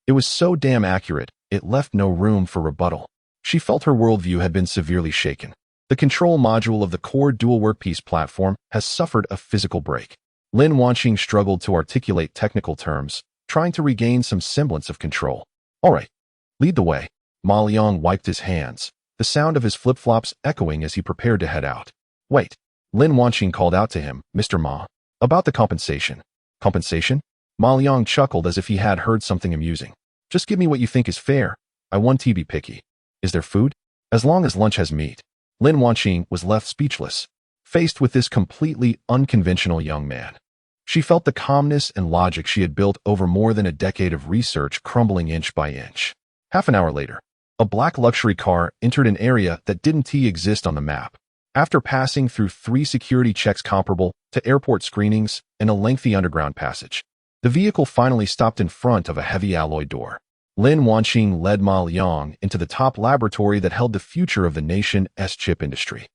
it was so damn accurate, it left no room for rebuttal. She felt her worldview had been severely shaken. The control module of the core dual workpiece platform has suffered a physical break. Lin Wanqing struggled to articulate technical terms, trying to regain some semblance of control. All right, lead the way. Ma Liang wiped his hands, the sound of his flip-flops echoing as he prepared to head out. Wait, Lin Wanqing called out to him, Mr. Ma, about the compensation. Compensation? Ma Liang chuckled as if he had heard something amusing. Just give me what you think is fair. I want to be picky. Is there food? As long as lunch has meat. Lin Wanqing was left speechless, faced with this completely unconventional young man. She felt the calmness and logic she had built over more than a decade of research crumbling inch by inch. Half an hour later, a black luxury car entered an area that didn't exist on the map. After passing through 3 security checks comparable to airport screenings and a lengthy underground passage, the vehicle finally stopped in front of a heavy alloy door. Lin Wanqing led Ma Liang into the top laboratory that held the future of the nation's chip industry.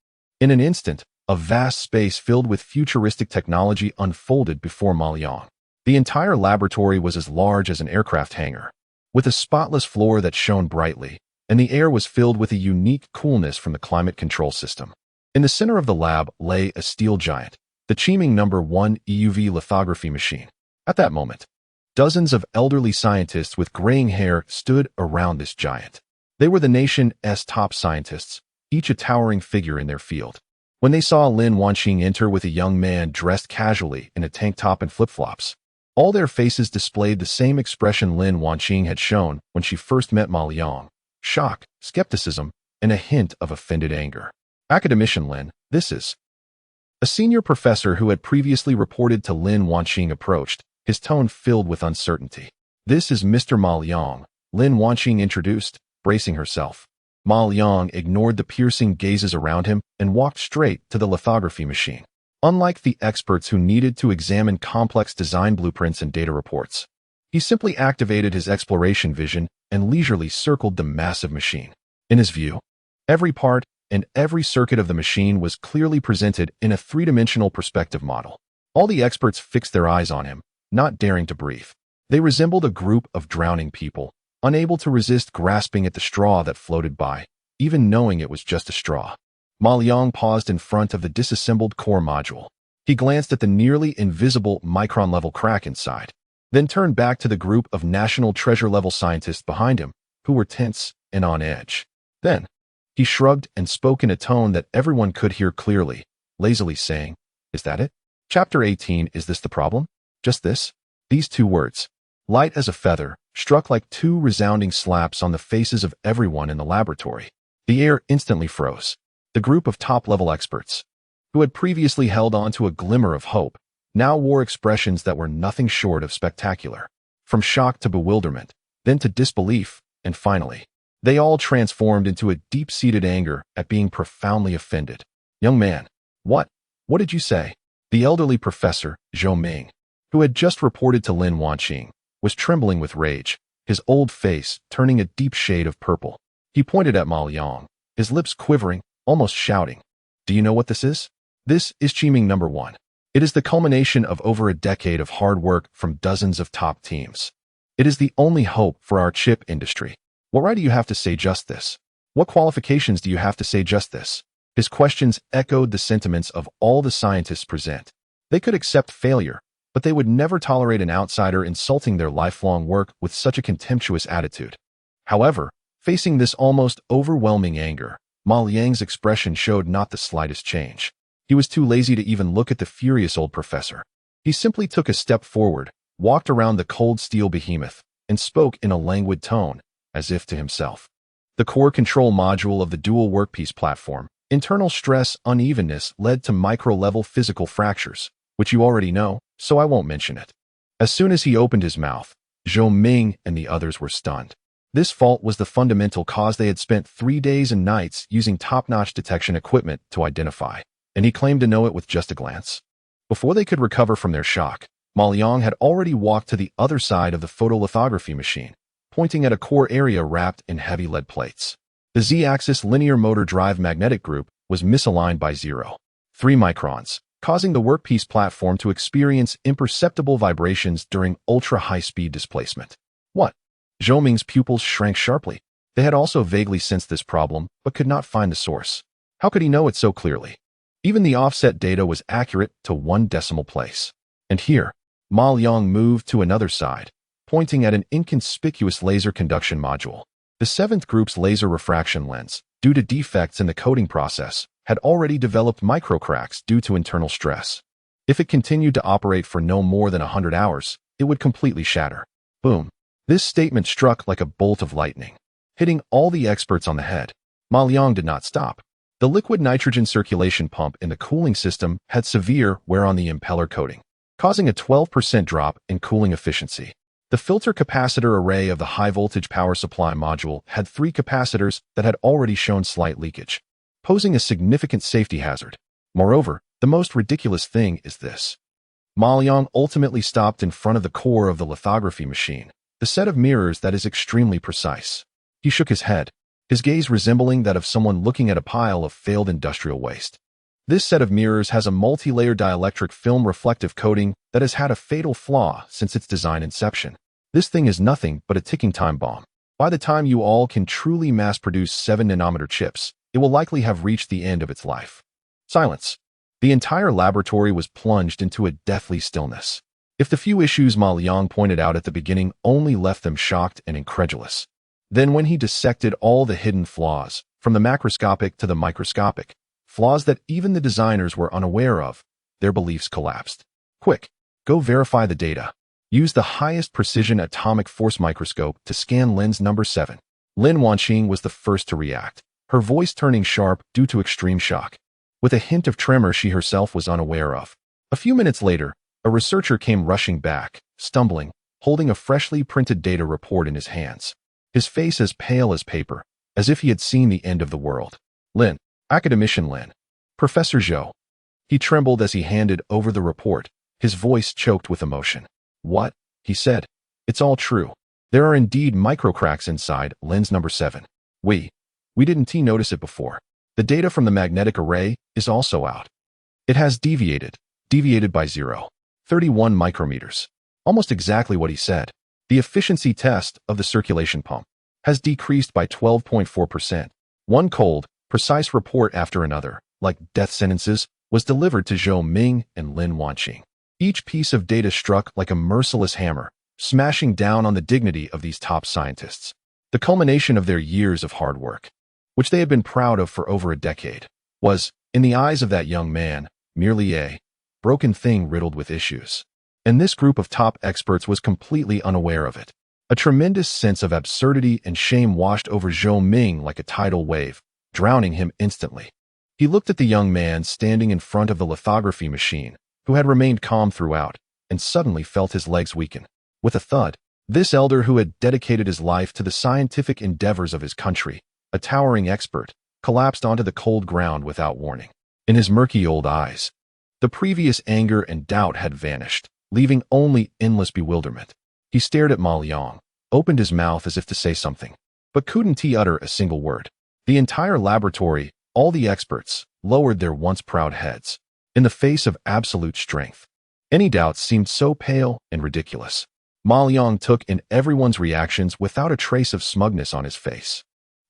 In an instant, a vast space filled with futuristic technology unfolded before Ma Liang. The entire laboratory was as large as an aircraft hangar, with a spotless floor that shone brightly, and the air was filled with a unique coolness from the climate control system. In the center of the lab lay a steel giant, the Chiming No. 1 EUV lithography machine. At that moment, dozens of elderly scientists with graying hair stood around this giant. They were the nation's top scientists, each a towering figure in their field. When they saw Lin Wanqing enter with a young man dressed casually in a tank top and flip-flops, all their faces displayed the same expression Lin Wanqing had shown when she first met Ma Liang: shock, skepticism, and a hint of offended anger. Academician Lin, this is. A senior professor who had previously reported to Lin Wanqing approached, his tone filled with uncertainty. This is Mr. Ma Liang, Lin Wanqing introduced, bracing herself. Ma Liang ignored the piercing gazes around him and walked straight to the lithography machine. Unlike the experts who needed to examine complex design blueprints and data reports, he simply activated his exploration vision and leisurely circled the massive machine. In his view, every part and every circuit of the machine was clearly presented in a 3-dimensional perspective model. All the experts fixed their eyes on him, not daring to breathe. They resembled a group of drowning people, unable to resist grasping at the straw that floated by, even knowing it was just a straw. Ma Liang paused in front of the disassembled core module. He glanced at the nearly invisible micron-level crack inside, then turned back to the group of national treasure-level scientists behind him, who were tense and on edge. Then, he shrugged and spoke in a tone that everyone could hear clearly, lazily saying, "Is that it? Chapter 18, is this the problem? Just this?" These 2 words, light as a feather, struck like 2 resounding slaps on the faces of everyone in the laboratory. The air instantly froze. The group of top-level experts, who had previously held on to a glimmer of hope, now wore expressions that were nothing short of spectacular. From shock to bewilderment, then to disbelief, and finally, they all transformed into a deep-seated anger at being profoundly offended. "Young man, what did you say?" The elderly professor, Zhou Ming, who had just reported to Lin Wanqing, was trembling with rage, his old face turning a deep shade of purple. He pointed at Ma Liang, his lips quivering, almost shouting, "Do you know what this is? This is Chiming No. 1. It is the culmination of over a decade of hard work from dozens of top teams. It is the only hope for our chip industry. What right do you have to say just this? What qualifications do you have to say just this?" His questions echoed the sentiments of all the scientists present. They could accept failure, but they would never tolerate an outsider insulting their lifelong work with such a contemptuous attitude. However, facing this almost overwhelming anger, Ma Liang's expression showed not the slightest change. He was too lazy to even look at the furious old professor. He simply took a step forward, walked around the cold steel behemoth, and spoke in a languid tone, as if to himself. The core control module of the dual workpiece platform, Internal stress unevenness led to micro-level physical fractures, which you already know, so I won't mention it. As soon as he opened his mouth, Zhou Ming and the others were stunned. This fault was the fundamental cause they had spent 3 days and nights using top-notch detection equipment to identify, and he claimed to know it with just a glance. Before they could recover from their shock, Ma Liang had already walked to the other side of the photolithography machine, pointing at a core area wrapped in heavy lead plates. The Z-axis linear motor drive magnetic group was misaligned by 0.3 microns, causing the workpiece platform to experience imperceptible vibrations during ultra-high-speed displacement. What? Zhou Ming's pupils shrank sharply. They had also vaguely sensed this problem, but could not find the source. How could he know it so clearly? Even the offset data was accurate to 1 decimal place. And here, Ma Liang moved to another side, pointing at an inconspicuous laser conduction module. The 7th group's laser refraction lens, due to defects in the coating process, had already developed microcracks due to internal stress. If it continued to operate for no more than 100 hours, it would completely shatter. Boom. This statement struck like a bolt of lightning, hitting all the experts on the head. Ma Liang did not stop. The liquid nitrogen circulation pump in the cooling system had severe wear on the impeller coating, causing a 12% drop in cooling efficiency. The filter capacitor array of the high-voltage power supply module had 3 capacitors that had already shown slight leakage, posing a significant safety hazard. Moreover, the most ridiculous thing is this. Ma Liang ultimately stopped in front of the core of the lithography machine, the set of mirrors that is extremely precise. He shook his head, his gaze resembling that of someone looking at a pile of failed industrial waste. This set of mirrors has a multi-layer dielectric film reflective coating that has had a fatal flaw since its design inception. This thing is nothing but a ticking time bomb. By the time you all can truly mass-produce 7-nanometer chips, it will likely have reached the end of its life. Silence. The entire laboratory was plunged into a deathly stillness. If the few issues Ma Liang pointed out at the beginning only left them shocked and incredulous, then when he dissected all the hidden flaws, from the macroscopic to the microscopic, flaws that even the designers were unaware of, their beliefs collapsed. Quick, go verify the data. Use the highest precision atomic force microscope to scan lens number 7. Lin Wanqing was the first to react, her voice turning sharp due to extreme shock, with a hint of tremor she herself was unaware of. A few minutes later, a researcher came rushing back, stumbling, holding a freshly printed data report in his hands, his face as pale as paper, as if he had seen the end of the world. Lin, academician Lin. Professor Zhou. He trembled as he handed over the report, his voice choked with emotion. What? He said. It's all true. There are indeed microcracks inside lens number 7. We didn't notice it before. The data from the magnetic array is also out. It has deviated by 0.31 micrometers. Almost exactly what he said. The efficiency test of the circulation pump has decreased by 12.4%. One cold, precise report after another, like death sentences, was delivered to Zhou Ming and Lin Wanqing. Each piece of data struck like a merciless hammer, smashing down on the dignity of these top scientists. The culmination of their years of hard work, which they had been proud of for over a decade, was, in the eyes of that young man, merely a broken thing riddled with issues. And this group of top experts was completely unaware of it. A tremendous sense of absurdity and shame washed over Zhou Ming like a tidal wave, drowning him instantly. He looked at the young man standing in front of the lithography machine, who had remained calm throughout, and suddenly felt his legs weaken. With a thud, this elder who had dedicated his life to the scientific endeavors of his country, a towering expert, collapsed onto the cold ground without warning. In his murky old eyes, the previous anger and doubt had vanished, leaving only endless bewilderment. He stared at Ma Liang, opened his mouth as if to say something, but couldn't utter a single word. The entire laboratory, all the experts, lowered their once proud heads. In the face of absolute strength, any doubts seemed so pale and ridiculous. Ma Liang took in everyone's reactions without a trace of smugness on his face.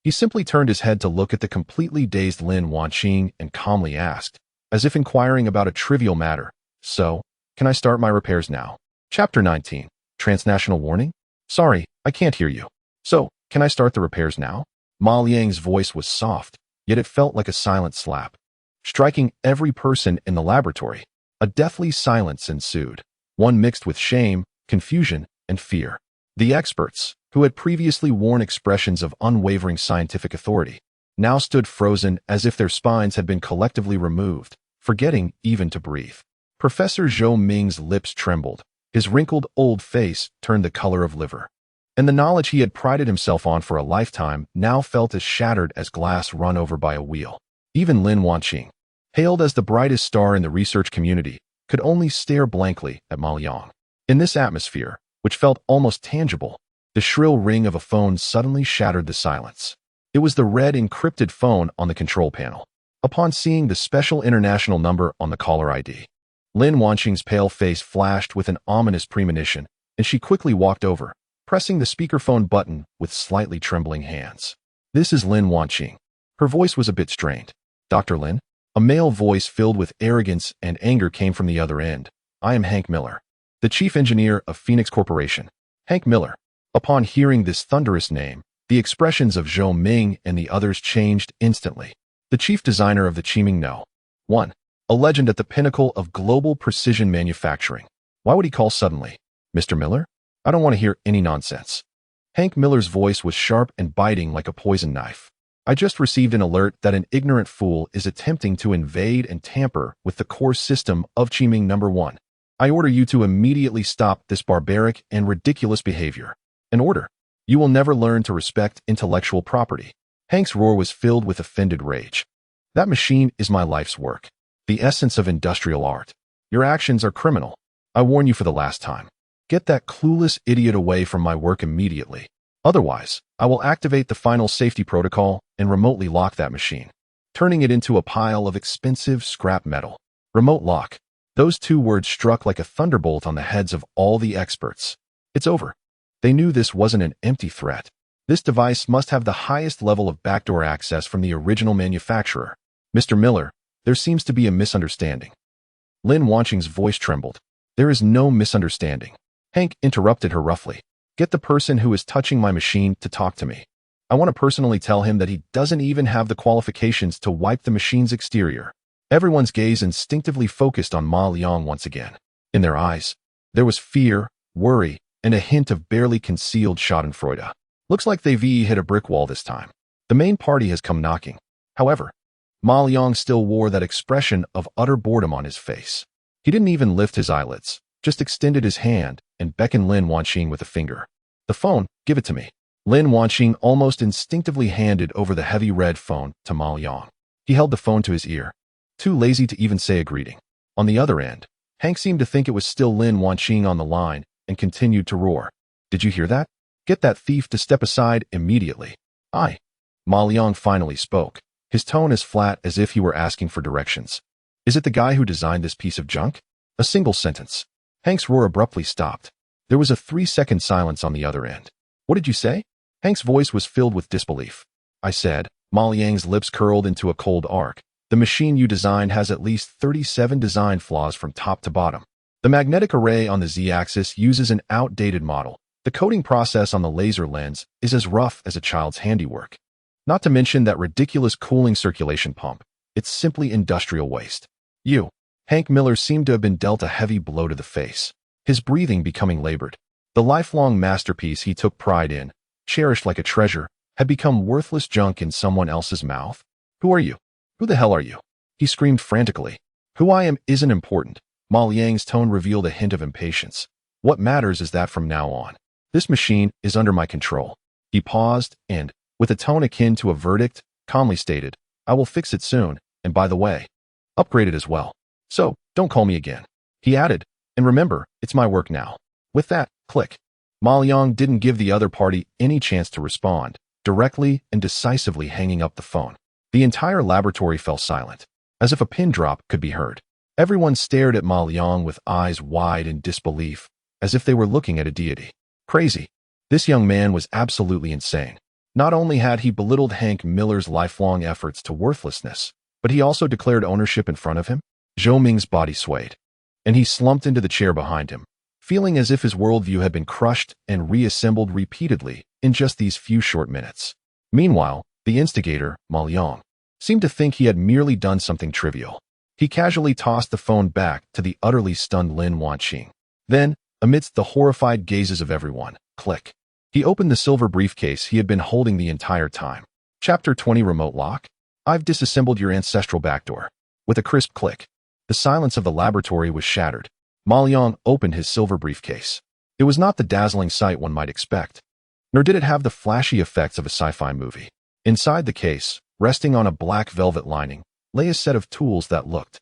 He simply turned his head to look at the completely dazed Lin Wanqing and calmly asked, as if inquiring about a trivial matter, "So, can I start my repairs now?" Chapter 19. Transnational warning? Sorry, I can't hear you. So, can I start the repairs now? Ma Liang's voice was soft, yet it felt like a silent slap, striking every person in the laboratory. A deathly silence ensued, one mixed with shame, confusion, and fear. The experts, who had previously worn expressions of unwavering scientific authority, now stood frozen as if their spines had been collectively removed, forgetting even to breathe. Professor Zhou Ming's lips trembled. His wrinkled, old face turned the color of liver. And the knowledge he had prided himself on for a lifetime now felt as shattered as glass run over by a wheel. Even Lin Wanqing, hailed as the brightest star in the research community, could only stare blankly at Ma Liang. In this atmosphere, which felt almost tangible, the shrill ring of a phone suddenly shattered the silence. It was the red encrypted phone on the control panel. Upon seeing the special international number on the caller ID, Lin Wanqing's pale face flashed with an ominous premonition, and she quickly walked over, pressing the speakerphone button with slightly trembling hands. "This is Lin Wanqing." Her voice was a bit strained. "Dr. Lin?" A male voice filled with arrogance and anger came from the other end. "I am Hank Miller, the chief engineer of Phoenix Corporation." Hank Miller. Upon hearing this thunderous name, the expressions of Zhou Ming and the others changed instantly. The chief designer of the Qiming No. 1. A legend at the pinnacle of global precision manufacturing. Why would he call suddenly? "Mr. Miller? I don't want to hear any nonsense." Hank Miller's voice was sharp and biting like a poison knife. "I just received an alert that an ignorant fool is attempting to invade and tamper with the core system of Qiming No. 1. I order you to immediately stop this barbaric and ridiculous behavior." "An order? You will never learn to respect intellectual property." Hank's roar was filled with offended rage. "That machine is my life's work, the essence of industrial art. Your actions are criminal. I warn you for the last time. Get that clueless idiot away from my work immediately. Otherwise, I will activate the final safety protocol and remotely lock that machine, turning it into a pile of expensive scrap metal." Remote lock. Those two words struck like a thunderbolt on the heads of all the experts. It's over. They knew this wasn't an empty threat. This device must have the highest level of backdoor access from the original manufacturer. "Mr. Miller, there seems to be a misunderstanding." Lin Wanqing's voice trembled. "There is no misunderstanding." Hank interrupted her roughly. "Get the person who is touching my machine to talk to me. I want to personally tell him that he doesn't even have the qualifications to wipe the machine's exterior." Everyone's gaze instinctively focused on Ma Liang once again. In their eyes, there was fear, worry, and a hint of barely concealed schadenfreude. Looks like they've hit a brick wall this time. The main party has come knocking. However, Ma Liang still wore that expression of utter boredom on his face. He didn't even lift his eyelids, just extended his hand and beckoned Lin Wanqing with a finger. "The phone, give it to me." Lin Wanqing almost instinctively handed over the heavy red phone to Ma Liang. He held the phone to his ear, too lazy to even say a greeting. On the other end, Hank seemed to think it was still Lin Wanqing on the line and continued to roar. "Did you hear that? Get that thief to step aside immediately." "Aye." Ma Liang finally spoke, his tone as flat as if he were asking for directions. "Is it the guy who designed this piece of junk?" A single sentence. Hank's roar abruptly stopped. There was a 3-second silence on the other end. "What did you say?" Hank's voice was filled with disbelief. "I said," Ma Liang's lips curled into a cold arc, "the machine you designed has at least 37 design flaws from top to bottom. The magnetic array on the Z-axis uses an outdated model. The coating process on the laser lens is as rough as a child's handiwork. Not to mention that ridiculous cooling circulation pump. It's simply industrial waste." "You." Hank Miller seemed to have been dealt a heavy blow to the face, his breathing becoming labored. The lifelong masterpiece he took pride in, cherished like a treasure, had become worthless junk in someone else's mouth. "Who are you? Who the hell are you?" He screamed frantically. "Who I am isn't important." Ma Liang's tone revealed a hint of impatience. "What matters is that from now on, this machine is under my control." He paused and, with a tone akin to a verdict, calmly stated, "I will fix it soon, and by the way, upgrade it as well. So, don't call me again." He added, "And remember, it's my work now." With that, click. Ma Liang didn't give the other party any chance to respond, directly and decisively hanging up the phone. The entire laboratory fell silent, as if a pin drop could be heard. Everyone stared at Ma Liang with eyes wide in disbelief, as if they were looking at a deity. Crazy. This young man was absolutely insane. Not only had he belittled Hank Miller's lifelong efforts to worthlessness, but he also declared ownership in front of him. Zhou Ming's body swayed, and he slumped into the chair behind him, feeling as if his worldview had been crushed and reassembled repeatedly in just these few short minutes. Meanwhile, the instigator, Ma Liang, seemed to think he had merely done something trivial. He casually tossed the phone back to the utterly stunned Lin Wanqing. Then, amidst the horrified gazes of everyone, click. He opened the silver briefcase he had been holding the entire time. Chapter 20 Remote Lock. I've disassembled your ancestral backdoor. With a crisp click, the silence of the laboratory was shattered. Ma Liang opened his silver briefcase. It was not the dazzling sight one might expect, nor did it have the flashy effects of a sci-fi movie. Inside the case, resting on a black velvet lining, lay a set of tools that looked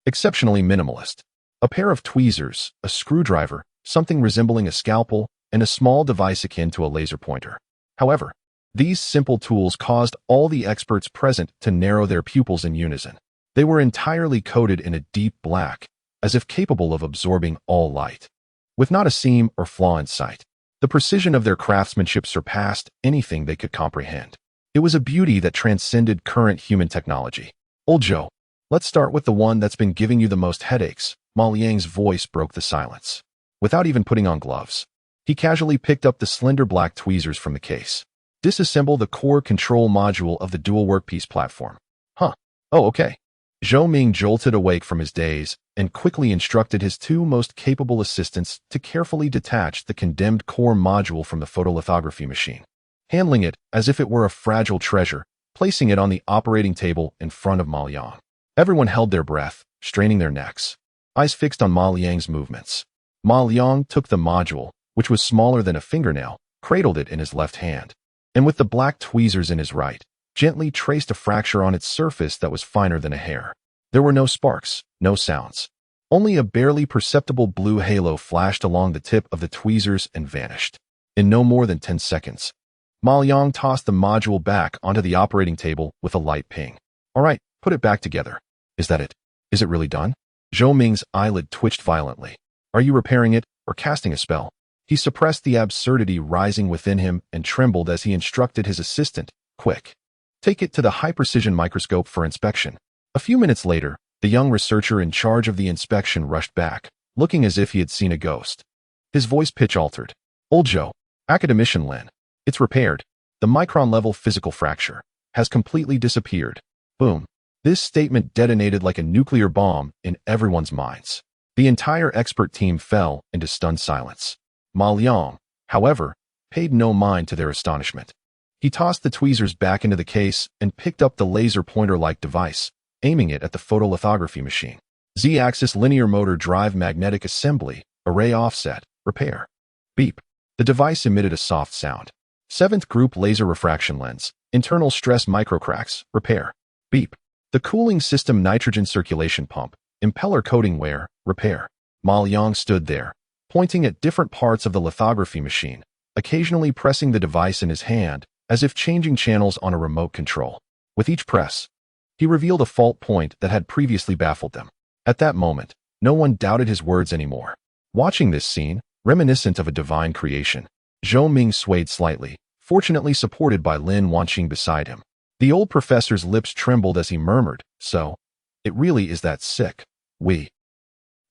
exceptionally minimalist. A pair of tweezers, a screwdriver, something resembling a scalpel, and a small device akin to a laser pointer. However, these simple tools caused all the experts present to narrow their pupils in unison. They were entirely coated in a deep black, as if capable of absorbing all light. With not a seam or flaw in sight, the precision of their craftsmanship surpassed anything they could comprehend. It was a beauty that transcended current human technology. Old Joe, let's start with the one that's been giving you the most headaches. Ma Liang's voice broke the silence. Without even putting on gloves, he casually picked up the slender black tweezers from the case. Disassemble the core control module of the dual workpiece platform. Huh. Oh, okay. Zhou Ming jolted awake from his daze and quickly instructed his two most capable assistants to carefully detach the condemned core module from the photolithography machine, handling it as if it were a fragile treasure, placing it on the operating table in front of Ma Liang. Everyone held their breath, straining their necks, eyes fixed on Ma Liang's movements. Ma Liang took the module, which was smaller than a fingernail, cradled it in his left hand, and with the black tweezers in his right, gently traced a fracture on its surface that was finer than a hair. There were no sparks, no sounds. Only a barely perceptible blue halo flashed along the tip of the tweezers and vanished. In no more than 10 seconds, Ma Liang tossed the module back onto the operating table with a light ping. All right, put it back together. Is that it? Is it really done? Zhou Ming's eyelid twitched violently. Are you repairing it or casting a spell? He suppressed the absurdity rising within him and trembled as he instructed his assistant, quick. Take it to the high-precision microscope for inspection. A few minutes later, the young researcher in charge of the inspection rushed back, looking as if he had seen a ghost. His voice pitch altered. Old Joe, academician Lin. It's repaired. The micron-level physical fracture has completely disappeared. Boom. This statement detonated like a nuclear bomb in everyone's minds. The entire expert team fell into stunned silence. Ma Liang, however, paid no mind to their astonishment. He tossed the tweezers back into the case and picked up the laser pointer-like device, aiming it at the photolithography machine. Z-axis linear motor drive magnetic assembly, array offset, repair. Beep. The device emitted a soft sound. 7th group laser refraction lens, internal stress microcracks, repair. Beep. The cooling system nitrogen circulation pump, impeller coating wear, repair. Ma Liang stood there, pointing at different parts of the lithography machine, occasionally pressing the device in his hand, as if changing channels on a remote control. With each press, he revealed a fault point that had previously baffled them. At that moment, no one doubted his words anymore. Watching this scene, reminiscent of a divine creation, Zhou Ming swayed slightly, fortunately supported by Lin Wanqing beside him. The old professor's lips trembled as he murmured, so, it really is that sick. We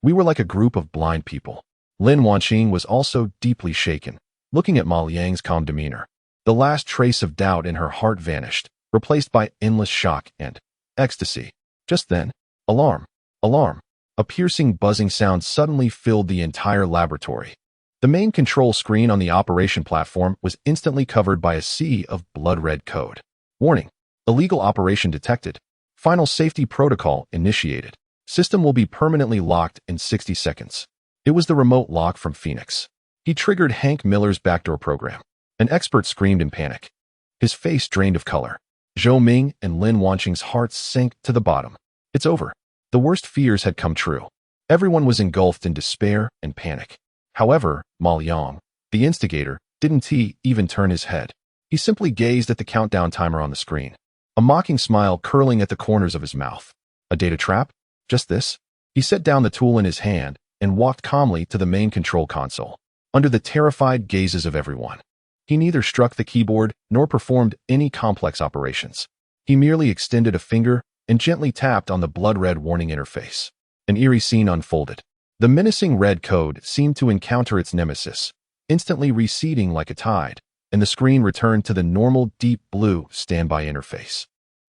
were like a group of blind people. Lin Wanqing was also deeply shaken, looking at Ma Liang's calm demeanor. The last trace of doubt in her heart vanished, replaced by endless shock and ecstasy. Just then, alarm, alarm. A piercing buzzing sound suddenly filled the entire laboratory. The main control screen on the operation platform was instantly covered by a sea of blood-red code. Warning, illegal operation detected. Final safety protocol initiated. System will be permanently locked in 60 seconds. It was the remote lock from Phoenix. He triggered Hank Miller's backdoor program. An expert screamed in panic. His face drained of color. Zhou Ming and Lin Wanqing's hearts sank to the bottom. It's over. The worst fears had come true. Everyone was engulfed in despair and panic. However, Ma Liang, the instigator, didn't even turn his head. He simply gazed at the countdown timer on the screen, a mocking smile curling at the corners of his mouth. A data trap? Just this? He set down the tool in his hand and walked calmly to the main control console, under the terrified gazes of everyone. He neither struck the keyboard nor performed any complex operations. He merely extended a finger and gently tapped on the blood-red warning interface. An eerie scene unfolded. The menacing red code seemed to encounter its nemesis, instantly receding like a tide, and the screen returned to the normal deep blue standby interface.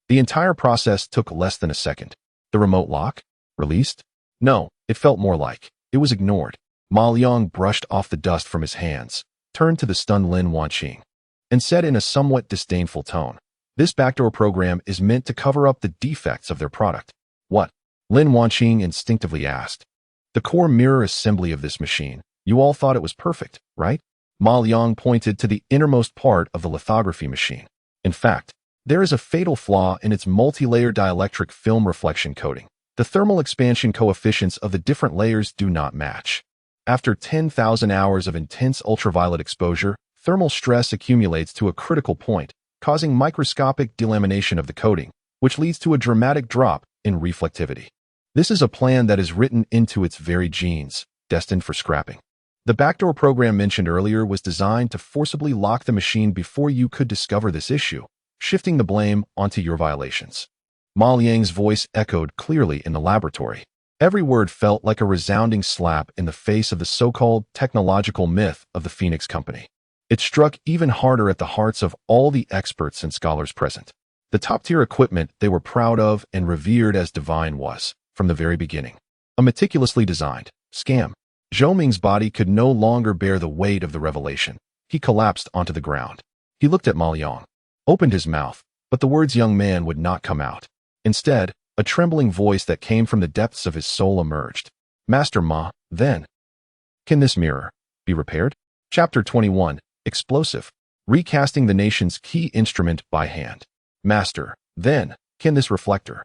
The entire process took less than a second. The remote lock? Released? No, it felt more like it was ignored. Ma Liang brushed off the dust from his hands, turned to the stunned Lin Wanqing, and said in a somewhat disdainful tone, This backdoor program is meant to cover up the defects of their product. What? Lin Wanqing instinctively asked. The core mirror assembly of this machine. You all thought it was perfect, right? Ma Liang pointed to the innermost part of the lithography machine. In fact, there is a fatal flaw in its multi-layer dielectric film reflection coating. The thermal expansion coefficients of the different layers do not match. After 10,000 hours of intense ultraviolet exposure, thermal stress accumulates to a critical point, causing microscopic delamination of the coating, which leads to a dramatic drop in reflectivity. This is a plan that is written into its very genes, destined for scrapping. The backdoor program mentioned earlier was designed to forcibly lock the machine before you could discover this issue, shifting the blame onto your violations. Ma Liang's voice echoed clearly in the laboratory. Every word felt like a resounding slap in the face of the so-called technological myth of the Phoenix Company. It struck even harder at the hearts of all the experts and scholars present. The top-tier equipment they were proud of and revered as divine was, from the very beginning, a meticulously designed scam. Zhou Ming's body could no longer bear the weight of the revelation. He collapsed onto the ground. He looked at Ma Liang, opened his mouth, but the words young man would not come out. Instead, a trembling voice that came from the depths of his soul emerged. Master Ma, then. Can this mirror be repaired? Chapter 21, Explosive. Recasting the nation's key instrument by hand. Master, then, can this reflector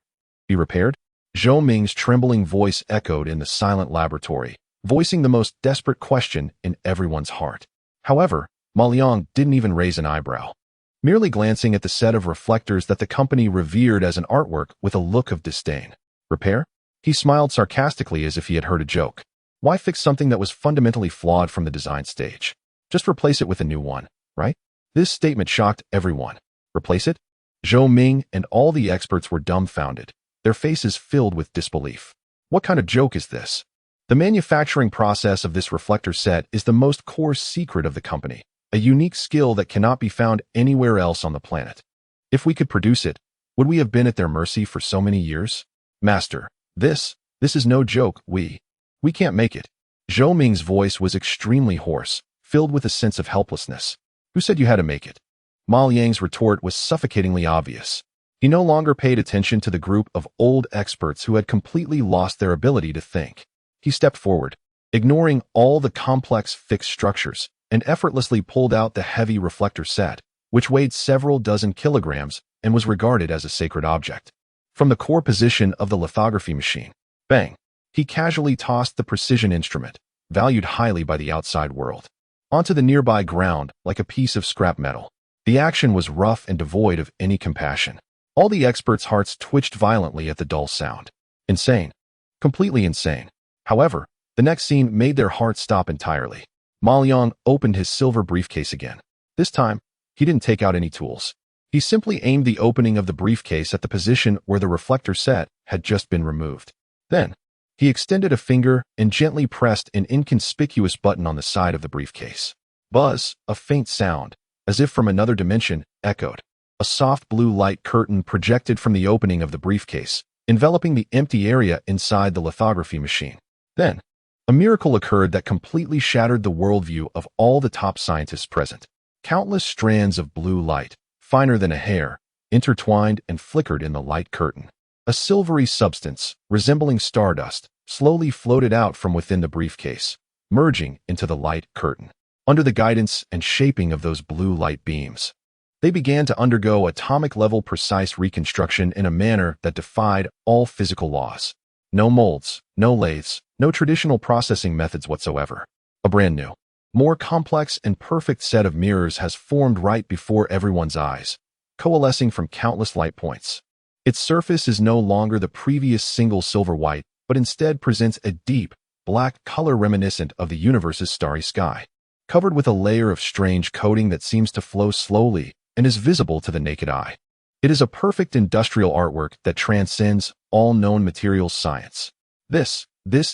be repaired? Zhou Ming's trembling voice echoed in the silent laboratory, voicing the most desperate question in everyone's heart. However, Ma Liang didn't even raise an eyebrow, merely glancing at the set of reflectors that the company revered as an artwork with a look of disdain. Repair? He smiled sarcastically as if he had heard a joke. Why fix something that was fundamentally flawed from the design stage? Just replace it with a new one, right? This statement shocked everyone. Replace it? Zhou Ming and all the experts were dumbfounded, their faces filled with disbelief. What kind of joke is this? The manufacturing process of this reflector set is the most core secret of the company, a unique skill that cannot be found anywhere else on the planet. If we could produce it, would we have been at their mercy for so many years? Master, this is no joke. We can't make it. Zhou Ming's voice was extremely hoarse, filled with a sense of helplessness. Who said you had to make it? Ma Liang's retort was suffocatingly obvious. He no longer paid attention to the group of old experts who had completely lost their ability to think. He stepped forward, ignoring all the complex fixed structures, and effortlessly pulled out the heavy reflector set, which weighed several dozen kilograms and was regarded as a sacred object. From the core position of the lithography machine, bang, he casually tossed the precision instrument, valued highly by the outside world, onto the nearby ground like a piece of scrap metal. The action was rough and devoid of any compassion. All the experts' hearts twitched violently at the dull sound. Insane. Completely insane. However, the next scene made their hearts stop entirely. Ma Liang opened his silver briefcase again. This time, he didn't take out any tools. He simply aimed the opening of the briefcase at the position where the reflector set had just been removed. Then, he extended a finger and gently pressed an inconspicuous button on the side of the briefcase. Buzz, a faint sound, as if from another dimension, echoed. A soft blue light curtain projected from the opening of the briefcase, enveloping the empty area inside the lithography machine. Then, a miracle occurred that completely shattered the worldview of all the top scientists present. Countless strands of blue light, finer than a hair, intertwined and flickered in the light curtain. A silvery substance, resembling stardust, slowly floated out from within the briefcase, merging into the light curtain. Under the guidance and shaping of those blue light beams, they began to undergo atomic-level precise reconstruction in a manner that defied all physical laws. No molds, no lathes, no traditional processing methods whatsoever. A brand new, more complex and perfect set of mirrors has formed right before everyone's eyes, coalescing from countless light points. Its surface is no longer the previous single silver white, but instead presents a deep, black color reminiscent of the universe's starry sky, covered with a layer of strange coating that seems to flow slowly and is visible to the naked eye. It is a perfect industrial artwork that transcends all known materials science. This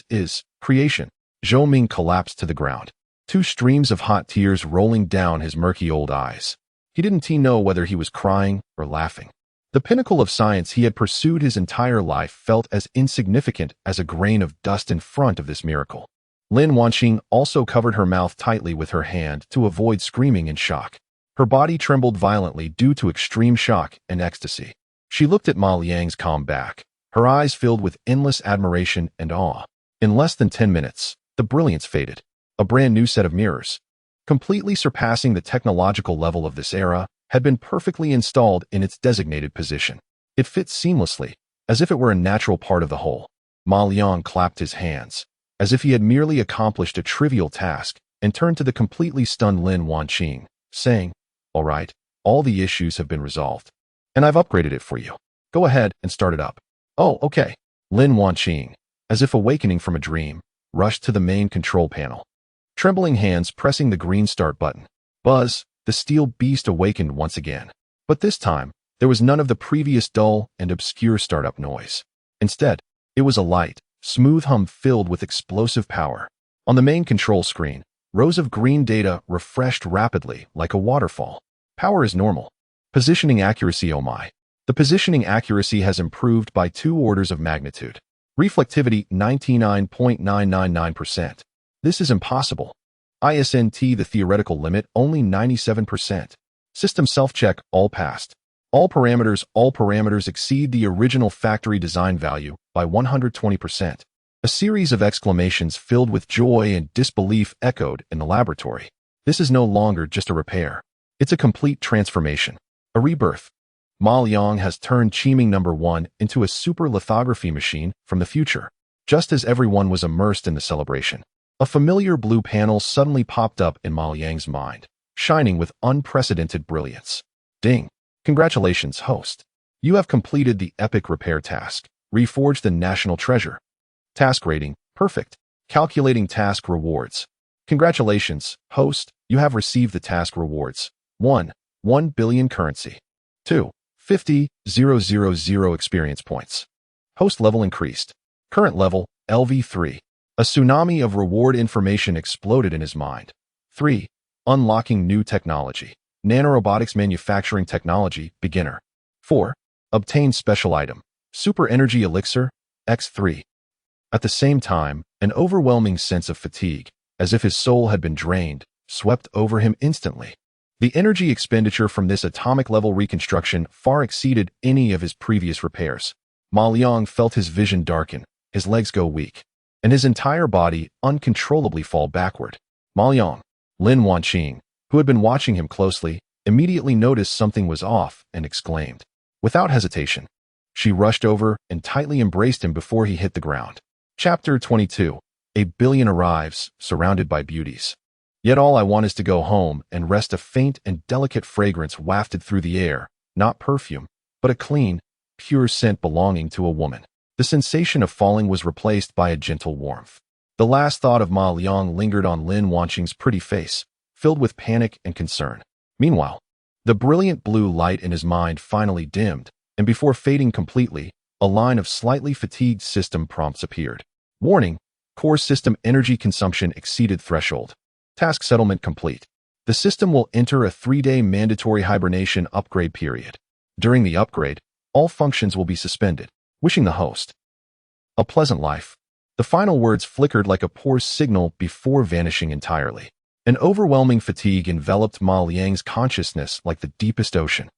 is creation. Zhou Ming collapsed to the ground, two streams of hot tears rolling down his murky old eyes. He didn't know whether he was crying or laughing. The pinnacle of science he had pursued his entire life felt as insignificant as a grain of dust in front of this miracle. Lin Wanqing also covered her mouth tightly with her hand to avoid screaming in shock. Her body trembled violently due to extreme shock and ecstasy. She looked at Ma Liang's calm back, her eyes filled with endless admiration and awe. In less than 10 minutes, the brilliance faded. A brand new set of mirrors, completely surpassing the technological level of this era, had been perfectly installed in its designated position. It fit seamlessly, as if it were a natural part of the whole. Ma Liang clapped his hands, as if he had merely accomplished a trivial task, and turned to the completely stunned Lin Wanqing, saying, "All right, all the issues have been resolved, and I've upgraded it for you. Go ahead and start it up." "Oh, okay." Lin Wanqing, as if awakening from a dream, rushed to the main control panel, trembling hands pressing the green start button. Buzz, the steel beast awakened once again. But this time, there was none of the previous dull and obscure startup noise. Instead, it was a light, smooth hum filled with explosive power. On the main control screen, rows of green data refreshed rapidly like a waterfall. Power is normal. Positioning accuracy, oh my. The positioning accuracy has improved by 2 orders of magnitude. Reflectivity 99.999%. This is impossible. ISNT, the theoretical limit, only 97%. System self-check, all passed. All parameters exceed the original factory design value by 120%. A series of exclamations filled with joy and disbelief echoed in the laboratory. This is no longer just a repair. It's a complete transformation. A rebirth. Ma Liang has turned Qiming number 1 into a super lithography machine from the future. Just as everyone was immersed in the celebration, a familiar blue panel suddenly popped up in Ma Liang's mind, shining with unprecedented brilliance. Ding! Congratulations, host. You have completed the epic repair task. Reforge the national treasure. Task rating, perfect. Calculating task rewards. Congratulations, host. You have received the task rewards. 1. 1 billion currency. 2. 50,000 experience points. Host level increased. Current level, LV3. A tsunami of reward information exploded in his mind. 3. Unlocking new technology. Nanorobotics manufacturing technology, beginner. 4. Obtain special item. Super energy elixir, X3. At the same time, an overwhelming sense of fatigue, as if his soul had been drained, swept over him instantly. The energy expenditure from this atomic-level reconstruction far exceeded any of his previous repairs. Ma Liang felt his vision darken, his legs go weak, and his entire body uncontrollably fall backward. Ma Liang, Lin Wanqing, who had been watching him closely, immediately noticed something was off and exclaimed. Without hesitation, she rushed over and tightly embraced him before he hit the ground. Chapter 22. A billion arrives, surrounded by beauties. Yet all I want is to go home and rest. A faint and delicate fragrance wafted through the air, not perfume, but a clean, pure scent belonging to a woman. The sensation of falling was replaced by a gentle warmth. The last thought of Ma Liang lingered on Lin Wanqing's pretty face, filled with panic and concern. Meanwhile, the brilliant blue light in his mind finally dimmed, and before fading completely, a line of slightly fatigued system prompts appeared. Warning: core system energy consumption exceeded threshold. Task settlement complete. The system will enter a 3-day mandatory hibernation upgrade period. During the upgrade, all functions will be suspended. Wishing the host a pleasant life. The final words flickered like a poor signal before vanishing entirely. An overwhelming fatigue enveloped Ma Liang's consciousness like the deepest ocean.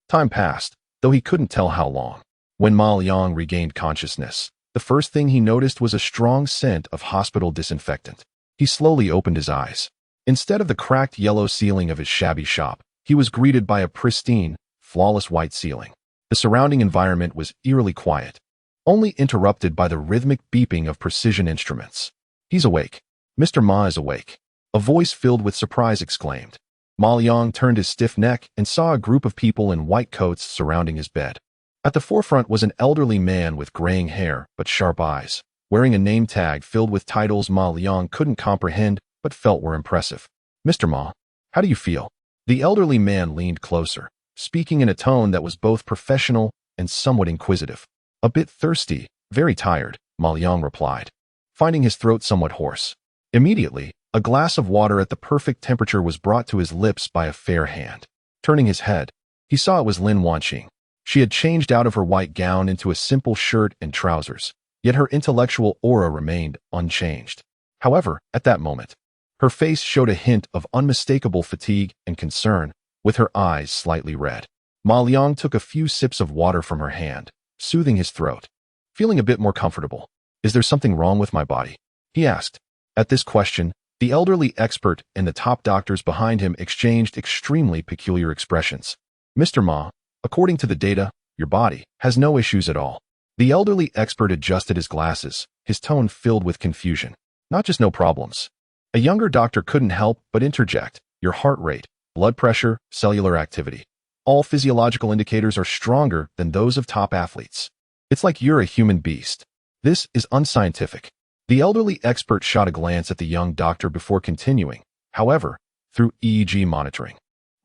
Time passed, though he couldn't tell how long. When Ma Liang regained consciousness, the first thing he noticed was a strong scent of hospital disinfectant. He slowly opened his eyes. Instead of the cracked yellow ceiling of his shabby shop, he was greeted by a pristine, flawless white ceiling. The surrounding environment was eerily quiet, only interrupted by the rhythmic beeping of precision instruments. He's awake. Mr. Ma is awake. A voice filled with surprise exclaimed. Ma Liang turned his stiff neck and saw a group of people in white coats surrounding his bed. At the forefront was an elderly man with graying hair but sharp eyes, wearing a name tag filled with titles Ma Liang couldn't comprehend but felt were impressive. "Mr. Ma, how do you feel?" The elderly man leaned closer, speaking in a tone that was both professional and somewhat inquisitive. "A bit thirsty, very tired," Ma Liang replied, finding his throat somewhat hoarse. Immediately, a glass of water at the perfect temperature was brought to his lips by a fair hand. Turning his head, he saw it was Lin Wanqing. She had changed out of her white gown into a simple shirt and trousers, yet her intellectual aura remained unchanged. However, at that moment, her face showed a hint of unmistakable fatigue and concern, with her eyes slightly red. Ma Liang took a few sips of water from her hand, soothing his throat. Feeling a bit more comfortable. Is there something wrong with my body? He asked. At this question, the elderly expert and the top doctors behind him exchanged extremely peculiar expressions. Mr. Ma, according to the data, your body has no issues at all. The elderly expert adjusted his glasses, his tone filled with confusion. Not just no problems. A younger doctor couldn't help but interject. Your heart rate, blood pressure, cellular activity. All physiological indicators are stronger than those of top athletes. It's like you're a human beast. This is unscientific. The elderly expert shot a glance at the young doctor before continuing. However, through EEG monitoring,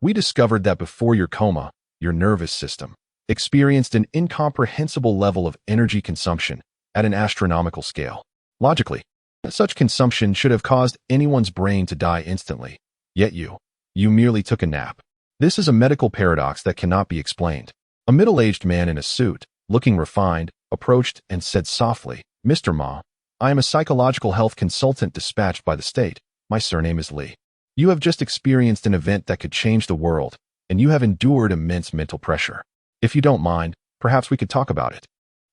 we discovered that before your coma, your nervous system experienced an incomprehensible level of energy consumption at an astronomical scale. Logically, such consumption should have caused anyone's brain to die instantly. Yet you merely took a nap. This is a medical paradox that cannot be explained. A middle-aged man in a suit, looking refined, approached and said softly, Mr. Ma, I am a psychological health consultant dispatched by the state. My surname is Li. You have just experienced an event that could change the world, and you have endured immense mental pressure. If you don't mind, perhaps we could talk about it.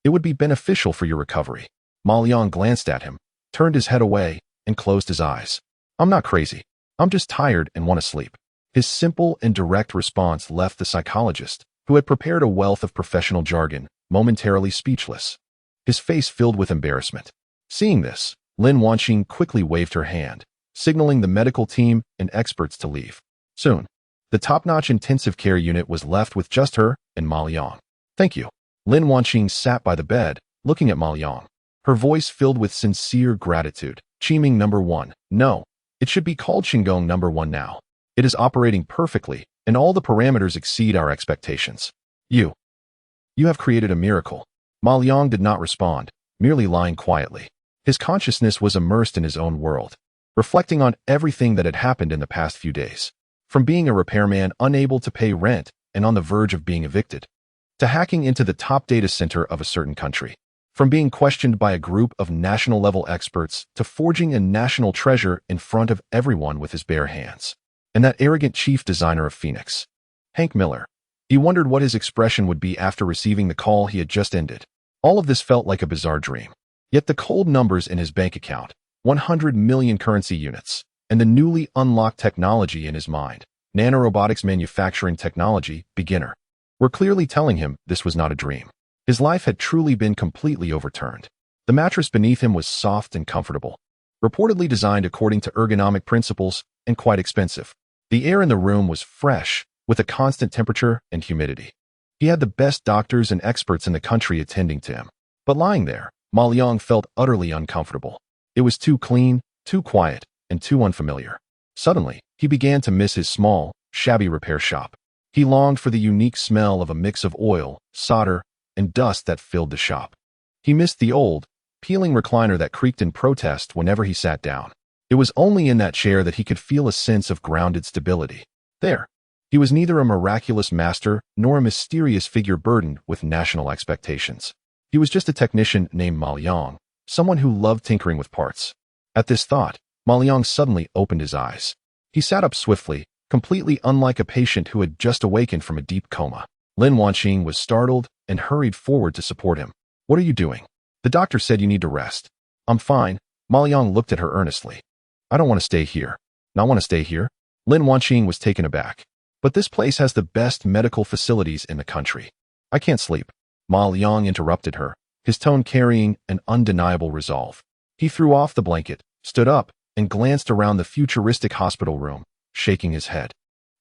It would be beneficial for your recovery. Ma Liang glanced at him, turned his head away, and closed his eyes. I'm not crazy. I'm just tired and want to sleep. His simple and direct response left the psychologist, who had prepared a wealth of professional jargon, momentarily speechless. His face filled with embarrassment. Seeing this, Lin Wanqing quickly waved her hand, signaling the medical team and experts to leave. Soon, the top-notch intensive care unit was left with just her and Ma Liang. Thank you. Lin Wanqing sat by the bed, looking at Ma Liang. Her voice filled with sincere gratitude. Qiming number 1. No, it should be called Qinggong number 1 now. It is operating perfectly, and all the parameters exceed our expectations. You have created a miracle. Ma Liang did not respond, merely lying quietly. His consciousness was immersed in his own world, reflecting on everything that had happened in the past few days. From being a repairman unable to pay rent and on the verge of being evicted, to hacking into the top data center of a certain country. From being questioned by a group of national-level experts to forging a national treasure in front of everyone with his bare hands. And that arrogant chief designer of Phoenix, Hank Miller. He wondered what his expression would be after receiving the call he had just ended. All of this felt like a bizarre dream. Yet the cold numbers in his bank account, 100 million currency units, and the newly unlocked technology in his mind, nanorobotics manufacturing technology, beginner, were clearly telling him this was not a dream. His life had truly been completely overturned. The mattress beneath him was soft and comfortable, reportedly designed according to ergonomic principles and quite expensive. The air in the room was fresh, with a constant temperature and humidity. He had the best doctors and experts in the country attending to him. But lying there, Ma Liang felt utterly uncomfortable. It was too clean, too quiet, and too unfamiliar. Suddenly, he began to miss his small, shabby repair shop. He longed for the unique smell of a mix of oil, solder, and dust that filled the shop. He missed the old, peeling recliner that creaked in protest whenever he sat down. It was only in that chair that he could feel a sense of grounded stability. There, he was neither a miraculous master nor a mysterious figure burdened with national expectations. He was just a technician named Ma Liang, someone who loved tinkering with parts. At this thought, Ma Liang suddenly opened his eyes. He sat up swiftly, completely unlike a patient who had just awakened from a deep coma. Lin Wanqing was startled and hurried forward to support him. What are you doing? The doctor said you need to rest. I'm fine. Ma Liang looked at her earnestly. I don't want to stay here. Not want to stay here? Lin Wanqing was taken aback. But this place has the best medical facilities in the country. I can't sleep. Ma Liang interrupted her, his tone carrying an undeniable resolve. He threw off the blanket, stood up, and glanced around the futuristic hospital room, shaking his head.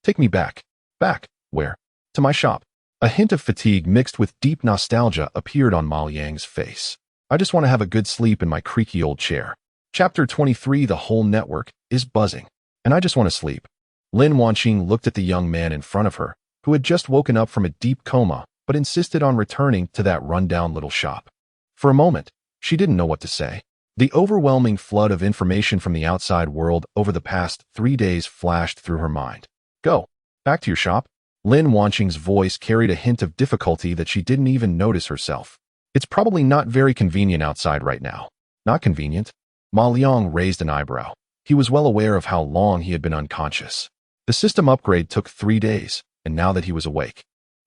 Take me back. Back? Where? To my shop. A hint of fatigue mixed with deep nostalgia appeared on Ma Liang's face. I just want to have a good sleep in my creaky old chair. Chapter 23. The whole network is buzzing, and I just want to sleep. Lin Wanqing looked at the young man in front of her, who had just woken up from a deep coma, but insisted on returning to that rundown little shop. For a moment, she didn't know what to say. The overwhelming flood of information from the outside world over the past 3 days flashed through her mind. Go. Back to your shop. Lin Wanqing's voice carried a hint of difficulty that she didn't even notice herself. It's probably not very convenient outside right now. Not convenient? Ma Liang raised an eyebrow. He was well aware of how long he had been unconscious. The system upgrade took 3 days, and now that he was awake,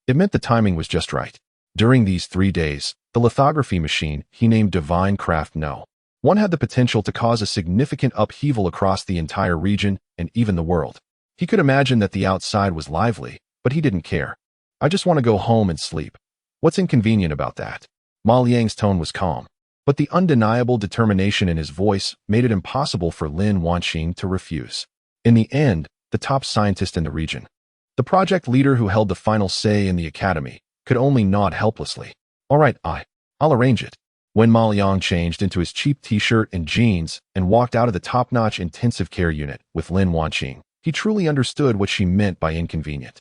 it meant the timing was just right. During these 3 days, the lithography machine he named Divine Craft No. 1 had the potential to cause a significant upheaval across the entire region and even the world. He could imagine that the outside was lively, but he didn't care. I just want to go home and sleep. What's inconvenient about that? Ma Liang's tone was calm, but the undeniable determination in his voice made it impossible for Lin Wanqing to refuse. In the end, the top scientist in the region, the project leader who held the final say in the academy, could only nod helplessly. All right, I'll arrange it. When Ma Liang changed into his cheap t-shirt and jeans and walked out of the top-notch intensive care unit with Lin Wanqing, he truly understood what she meant by inconvenient.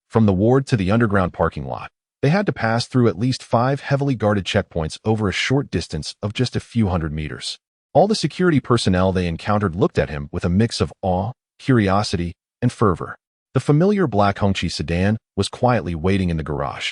From the ward to the underground parking lot, they had to pass through at least 5 heavily guarded checkpoints over a short distance of just a few hundred meters. All the security personnel they encountered looked at him with a mix of awe, curiosity, and fervor. The familiar black Hongqi sedan was quietly waiting in the garage.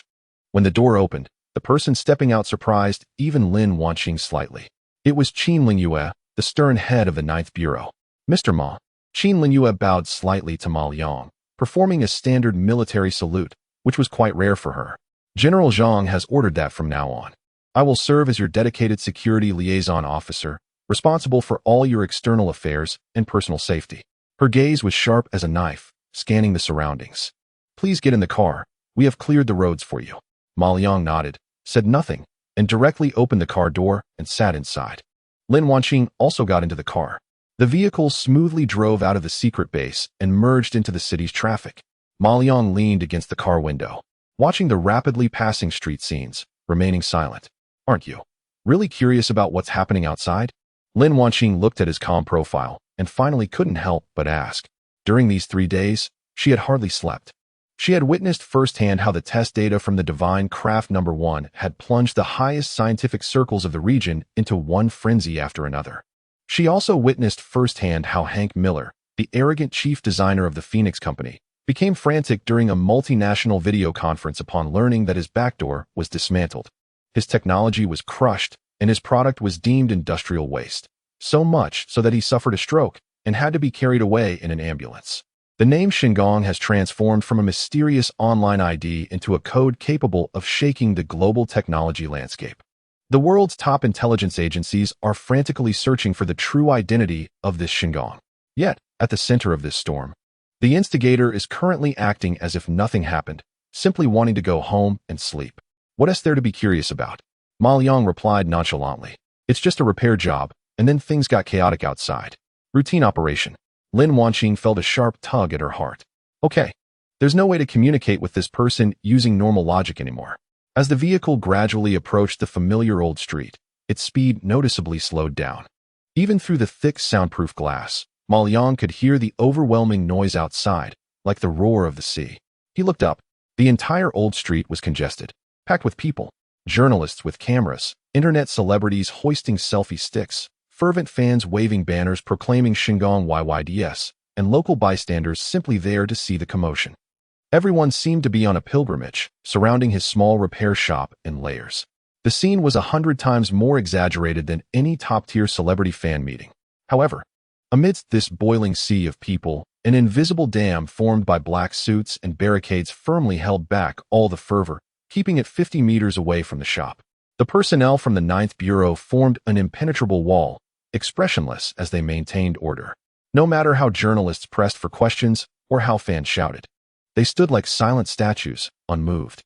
When the door opened, the person stepping out surprised even Lin Wanqing slightly. It was Qin Lingyue, the stern head of the 9th Bureau. Mr. Ma. Qin Lingyue bowed slightly to Ma Liang, performing a standard military salute, which was quite rare for her. General Zhang has ordered that from now on. I will serve as your dedicated security liaison officer, responsible for all your external affairs and personal safety. Her gaze was sharp as a knife, scanning the surroundings. Please get in the car. We have cleared the roads for you. Ma Liang nodded, said nothing, and directly opened the car door and sat inside. Lin Wanqing also got into the car. The vehicle smoothly drove out of the secret base and merged into the city's traffic. Ma Liang leaned against the car window, watching the rapidly passing street scenes, remaining silent. Aren't you really curious about what's happening outside? Lin Wanqing looked at his calm profile and finally couldn't help but ask. During these 3 days, she had hardly slept. She had witnessed firsthand how the test data from the Divine Craft No. 1 had plunged the highest scientific circles of the region into one frenzy after another. She also witnessed firsthand how Hank Miller, the arrogant chief designer of the Phoenix Company, became frantic during a multinational video conference upon learning that his backdoor was dismantled. His technology was crushed, and his product was deemed industrial waste. So much so that he suffered a stroke and had to be carried away in an ambulance. The name Shinggong has transformed from a mysterious online ID into a code capable of shaking the global technology landscape. The world's top intelligence agencies are frantically searching for the true identity of this Shinggong. Yet, at the center of this storm, the instigator is currently acting as if nothing happened, simply wanting to go home and sleep. What is there to be curious about? Ma Liang replied nonchalantly. It's just a repair job, and then things got chaotic outside. Routine operation. Lin Wanqing felt a sharp tug at her heart. Okay, there's no way to communicate with this person using normal logic anymore. As the vehicle gradually approached the familiar old street, its speed noticeably slowed down. Even through the thick soundproof glass, Ma Liang could hear the overwhelming noise outside, like the roar of the sea. He looked up. The entire old street was congested, packed with people, journalists with cameras, internet celebrities hoisting selfie sticks, fervent fans waving banners proclaiming Shinggong YYDS, and local bystanders simply there to see the commotion. Everyone seemed to be on a pilgrimage, surrounding his small repair shop in layers. The scene was 100 times more exaggerated than any top-tier celebrity fan meeting. However, amidst this boiling sea of people, an invisible dam formed by black suits and barricades firmly held back all the fervor, keeping it 50 meters away from the shop. The personnel from the 9th Bureau formed an impenetrable wall, expressionless as they maintained order. No matter how journalists pressed for questions or how fans shouted, they stood like silent statues, unmoved.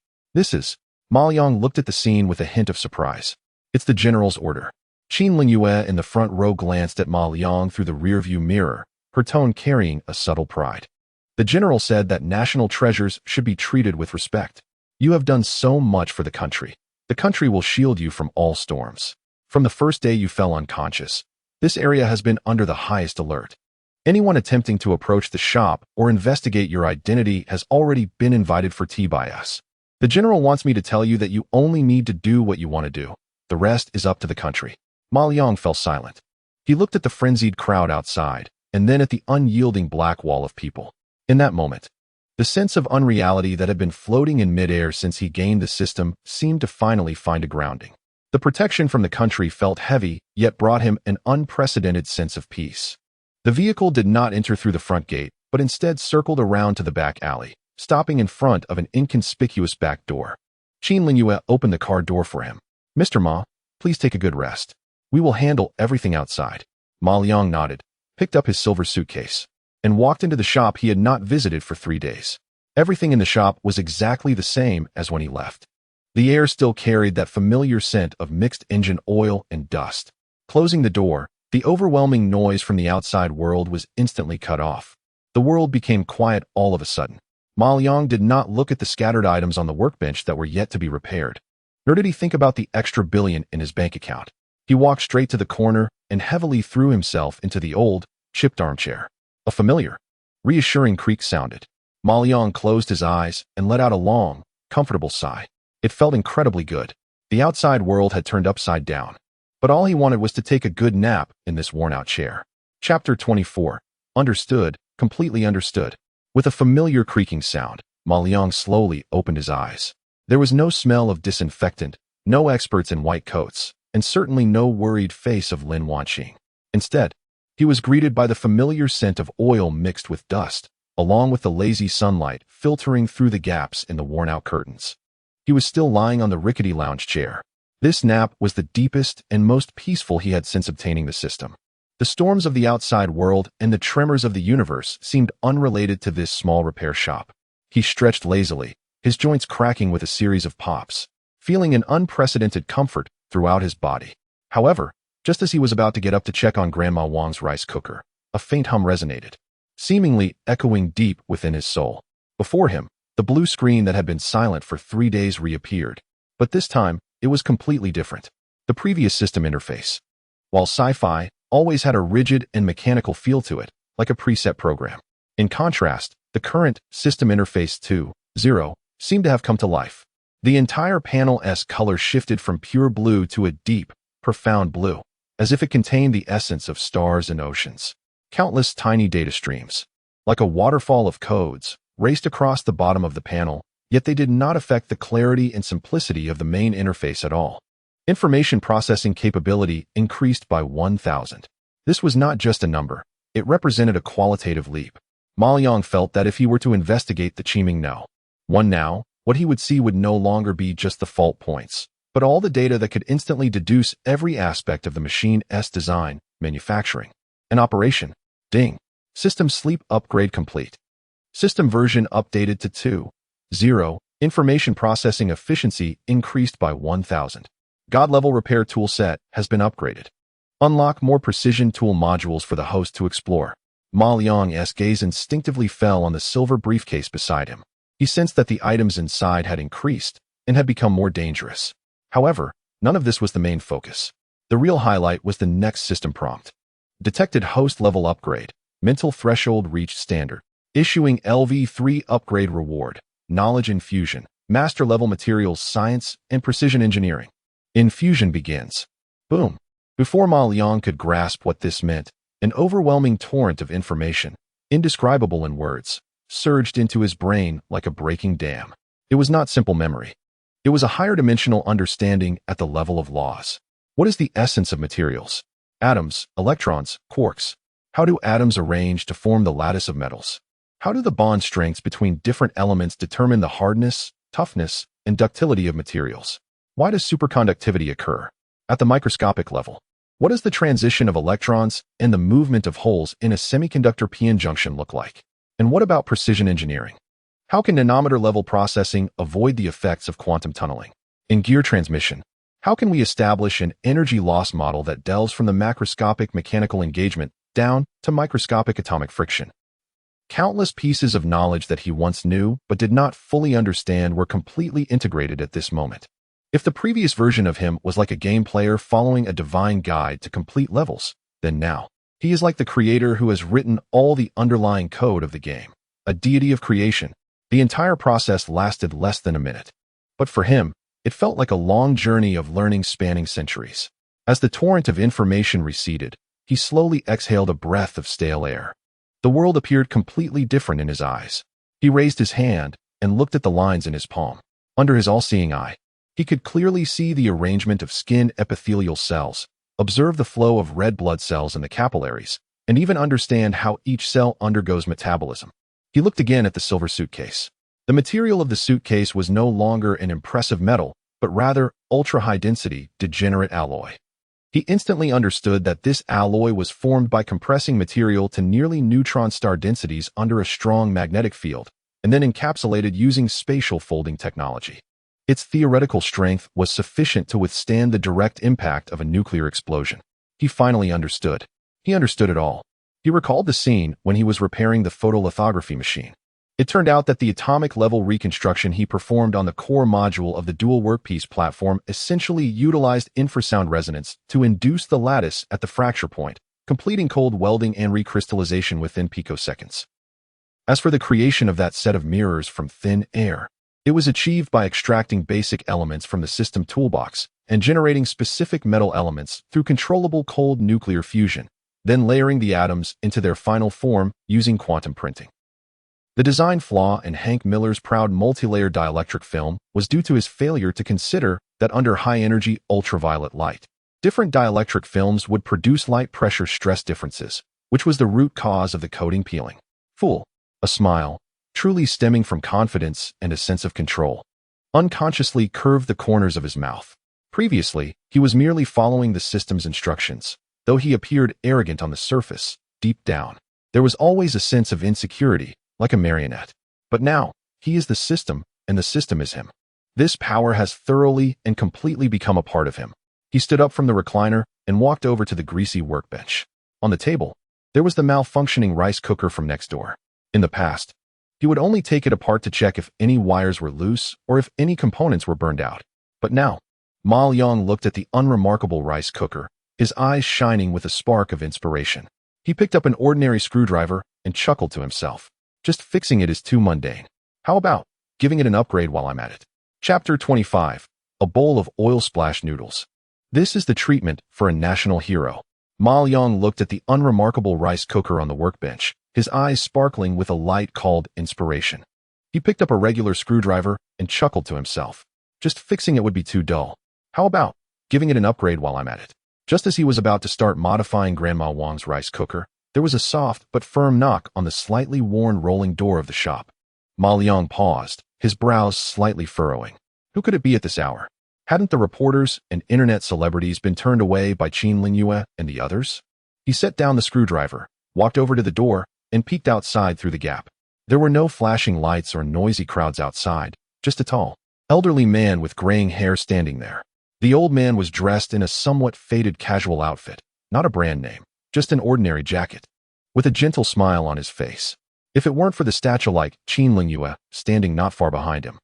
Ma Liang looked at the scene with a hint of surprise. It's the general's order. Qin Lingyue in the front row glanced at Ma Liang through the rearview mirror, her tone carrying a subtle pride. The general said that national treasures should be treated with respect. You have done so much for the country. The country will shield you from all storms. From the first day you fell unconscious, this area has been under the highest alert. Anyone attempting to approach the shop or investigate your identity has already been invited for tea by us. The general wants me to tell you that you only need to do what you want to do. The rest is up to the country. Ma Liang fell silent. He looked at the frenzied crowd outside, and then at the unyielding black wall of people. In that moment, the sense of unreality that had been floating in midair since he gained the system seemed to finally find a grounding. The protection from the country felt heavy, yet brought him an unprecedented sense of peace. The vehicle did not enter through the front gate, but instead circled around to the back alley, stopping in front of an inconspicuous back door. Qin Linyue opened the car door for him. "Mr. Ma, please take a good rest. We will handle everything outside." Ma Liang nodded, picked up his silver suitcase, and walked into the shop he had not visited for 3 days. Everything in the shop was exactly the same as when he left. The air still carried that familiar scent of mixed engine oil and dust. Closing the door, the overwhelming noise from the outside world was instantly cut off. The world became quiet all of a sudden. Ma Liang did not look at the scattered items on the workbench that were yet to be repaired, nor did he think about the extra billion in his bank account. He walked straight to the corner and heavily threw himself into the old, chipped armchair. A familiar, reassuring creak sounded. Ma Liang closed his eyes and let out a long, comfortable sigh. It felt incredibly good. The outside world had turned upside down, but all he wanted was to take a good nap in this worn-out chair. Chapter 24. Understood, completely understood. With a familiar creaking sound, Ma Liang slowly opened his eyes. There was no smell of disinfectant, no experts in white coats, and certainly no worried face of Lin Wanqing. Instead, he was greeted by the familiar scent of oil mixed with dust, along with the lazy sunlight filtering through the gaps in the worn-out curtains. He was still lying on the rickety lounge chair. This nap was the deepest and most peaceful he had since obtaining the system. The storms of the outside world and the tremors of the universe seemed unrelated to this small repair shop. He stretched lazily, his joints cracking with a series of pops, feeling an unprecedented comfort throughout his body. However, just as he was about to get up to check on Grandma Wang's rice cooker, a faint hum resonated, seemingly echoing deep within his soul. Before him, the blue screen that had been silent for 3 days reappeared, but this time, it was completely different. The previous system interface, while Sci-Fi always had a rigid and mechanical feel to it, like a preset program. In contrast, the current system interface 2.0 seemed to have come to life. The entire panel's color shifted from pure blue to a deep, profound blue, as if it contained the essence of stars and oceans. Countless tiny data streams, like a waterfall of codes, raced across the bottom of the panel, yet they did not affect the clarity and simplicity of the main interface at all. Information processing capability increased by 1,000. This was not just a number, it represented a qualitative leap. Ma Liang felt that if he were to investigate the Qiming No. 1 now, what he would see would no longer be just the fault points, but all the data that could instantly deduce every aspect of the machine's design, manufacturing, and operation. Ding. System sleep upgrade complete. System version updated to 2.0. Information processing efficiency increased by 1,000. God-level repair tool set has been upgraded. Unlock more precision tool modules for the host to explore. Ma Liang's gaze instinctively fell on the silver briefcase beside him. He sensed that the items inside had increased and had become more dangerous. However, none of this was the main focus. The real highlight was the next system prompt. Detected host level upgrade. Mental threshold reached standard. Issuing LV3 upgrade reward. Knowledge infusion. Master level materials science and precision engineering. Infusion begins. Boom. Before Ma Liang could grasp what this meant, an overwhelming torrent of information, indescribable in words, surged into his brain like a breaking dam. It was not simple memory. It was a higher dimensional understanding at the level of laws. What is the essence of materials? Atoms, electrons, quarks. How do atoms arrange to form the lattice of metals? How do the bond strengths between different elements determine the hardness, toughness, and ductility of materials? Why does superconductivity occur? At the microscopic level, what does the transition of electrons and the movement of holes in a semiconductor p-n junction look like? And what about precision engineering? How can nanometer-level processing avoid the effects of quantum tunneling? In gear transmission, how can we establish an energy loss model that delves from the macroscopic mechanical engagement down to microscopic atomic friction? Countless pieces of knowledge that he once knew but did not fully understand were completely integrated at this moment. If the previous version of him was like a game player following a divine guide to complete levels, then now, he is like the creator who has written all the underlying code of the game, a deity of creation. The entire process lasted less than a minute. But for him, it felt like a long journey of learning spanning centuries. As the torrent of information receded, he slowly exhaled a breath of stale air. The world appeared completely different in his eyes. He raised his hand and looked at the lines in his palm. Under his all-seeing eye, he could clearly see the arrangement of skin epithelial cells, observe the flow of red blood cells in the capillaries, and even understand how each cell undergoes metabolism. He looked again at the silver suitcase. The material of the suitcase was no longer an impressive metal, but rather ultra-high-density, degenerate alloy. He instantly understood that this alloy was formed by compressing material to nearly neutron star densities under a strong magnetic field, and then encapsulated using spatial folding technology. Its theoretical strength was sufficient to withstand the direct impact of a nuclear explosion. He finally understood. He understood it all. He recalled the scene when he was repairing the photolithography machine. It turned out that the atomic-level reconstruction he performed on the core module of the dual workpiece platform essentially utilized infrasound resonance to induce the lattice at the fracture point, completing cold welding and recrystallization within picoseconds. As for the creation of that set of mirrors from thin air, it was achieved by extracting basic elements from the system toolbox and generating specific metal elements through controllable cold nuclear fusion, then layering the atoms into their final form using quantum printing. The design flaw in Hank Miller's proud multilayer dielectric film was due to his failure to consider that under high-energy ultraviolet light, different dielectric films would produce light pressure stress differences, which was the root cause of the coating peeling. Fool. A smile, truly stemming from confidence and a sense of control, unconsciously curved the corners of his mouth. Previously, he was merely following the system's instructions. Though he appeared arrogant on the surface, deep down, there was always a sense of insecurity, like a marionette. But now, he is the system, and the system is him. This power has thoroughly and completely become a part of him. He stood up from the recliner and walked over to the greasy workbench. On the table, there was the malfunctioning rice cooker from next door. In the past, he would only take it apart to check if any wires were loose or if any components were burned out. But now, Ma Liang looked at the unremarkable rice cooker, his eyes shining with a spark of inspiration. He picked up an ordinary screwdriver and chuckled to himself. Just fixing it is too mundane. How about giving it an upgrade while I'm at it? Chapter 25. A bowl of oil splash noodles. This is the treatment for a national hero. Ma Liang looked at the unremarkable rice cooker on the workbench, his eyes sparkling with a light called inspiration. He picked up a regular screwdriver and chuckled to himself. Just fixing it would be too dull. How about giving it an upgrade while I'm at it? Just as he was about to start modifying Grandma Wang's rice cooker, there was a soft but firm knock on the slightly worn rolling door of the shop. Ma Liang paused, his brows slightly furrowing. Who could it be at this hour? Hadn't the reporters and internet celebrities been turned away by Qin Lingyue and the others? He set down the screwdriver, walked over to the door, and peeked outside through the gap. There were no flashing lights or noisy crowds outside, just a tall, elderly man with graying hair standing there. The old man was dressed in a somewhat faded casual outfit, not a brand name, just an ordinary jacket, with a gentle smile on his face. If it weren't for the statue-like Qin Lingyue standing not far behind him,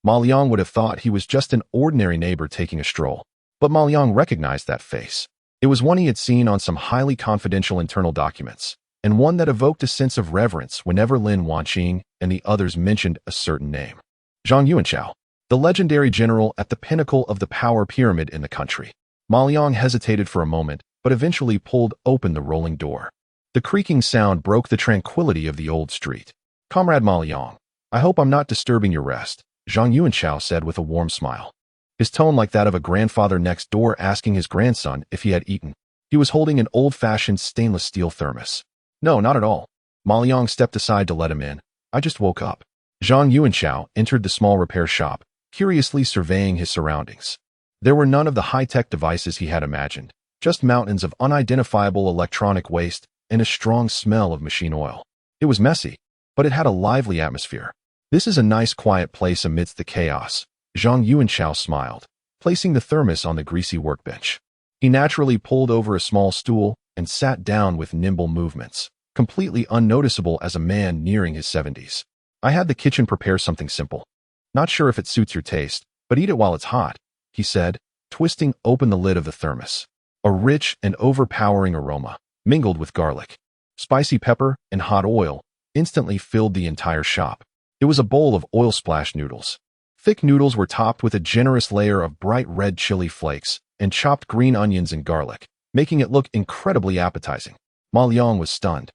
Ma Liang would have thought he was just an ordinary neighbor taking a stroll. But Ma Liang recognized that face. It was one he had seen on some highly confidential internal documents, and one that evoked a sense of reverence whenever Lin Wanqing and the others mentioned a certain name. Zhang Yuanchao, the legendary general at the pinnacle of the power pyramid in the country. Ma Liang hesitated for a moment, but eventually pulled open the rolling door. The creaking sound broke the tranquility of the old street. Comrade Ma Liang, I hope I'm not disturbing your rest, Zhang Yuanchao said with a warm smile. His tone like that of a grandfather next door asking his grandson if he had eaten. He was holding an old-fashioned stainless steel thermos. No, not at all. Ma Liang stepped aside to let him in. I just woke up. Zhang Yuanchao entered the small repair shop, curiously surveying his surroundings. There were none of the high-tech devices he had imagined, just mountains of unidentifiable electronic waste and a strong smell of machine oil. It was messy, but it had a lively atmosphere. This is a nice quiet place amidst the chaos, Zhang Yuanchao smiled, placing the thermos on the greasy workbench. He naturally pulled over a small stool and sat down with nimble movements, completely unnoticeable as a man nearing his 70s. I had the kitchen prepare something simple. Not sure if it suits your taste, but eat it while it's hot, he said, twisting open the lid of the thermos. A rich and overpowering aroma, mingled with garlic, spicy pepper, and hot oil, instantly filled the entire shop. It was a bowl of oil splash noodles. Thick noodles were topped with a generous layer of bright red chili flakes and chopped green onions and garlic, making it look incredibly appetizing. Ma Liang was stunned.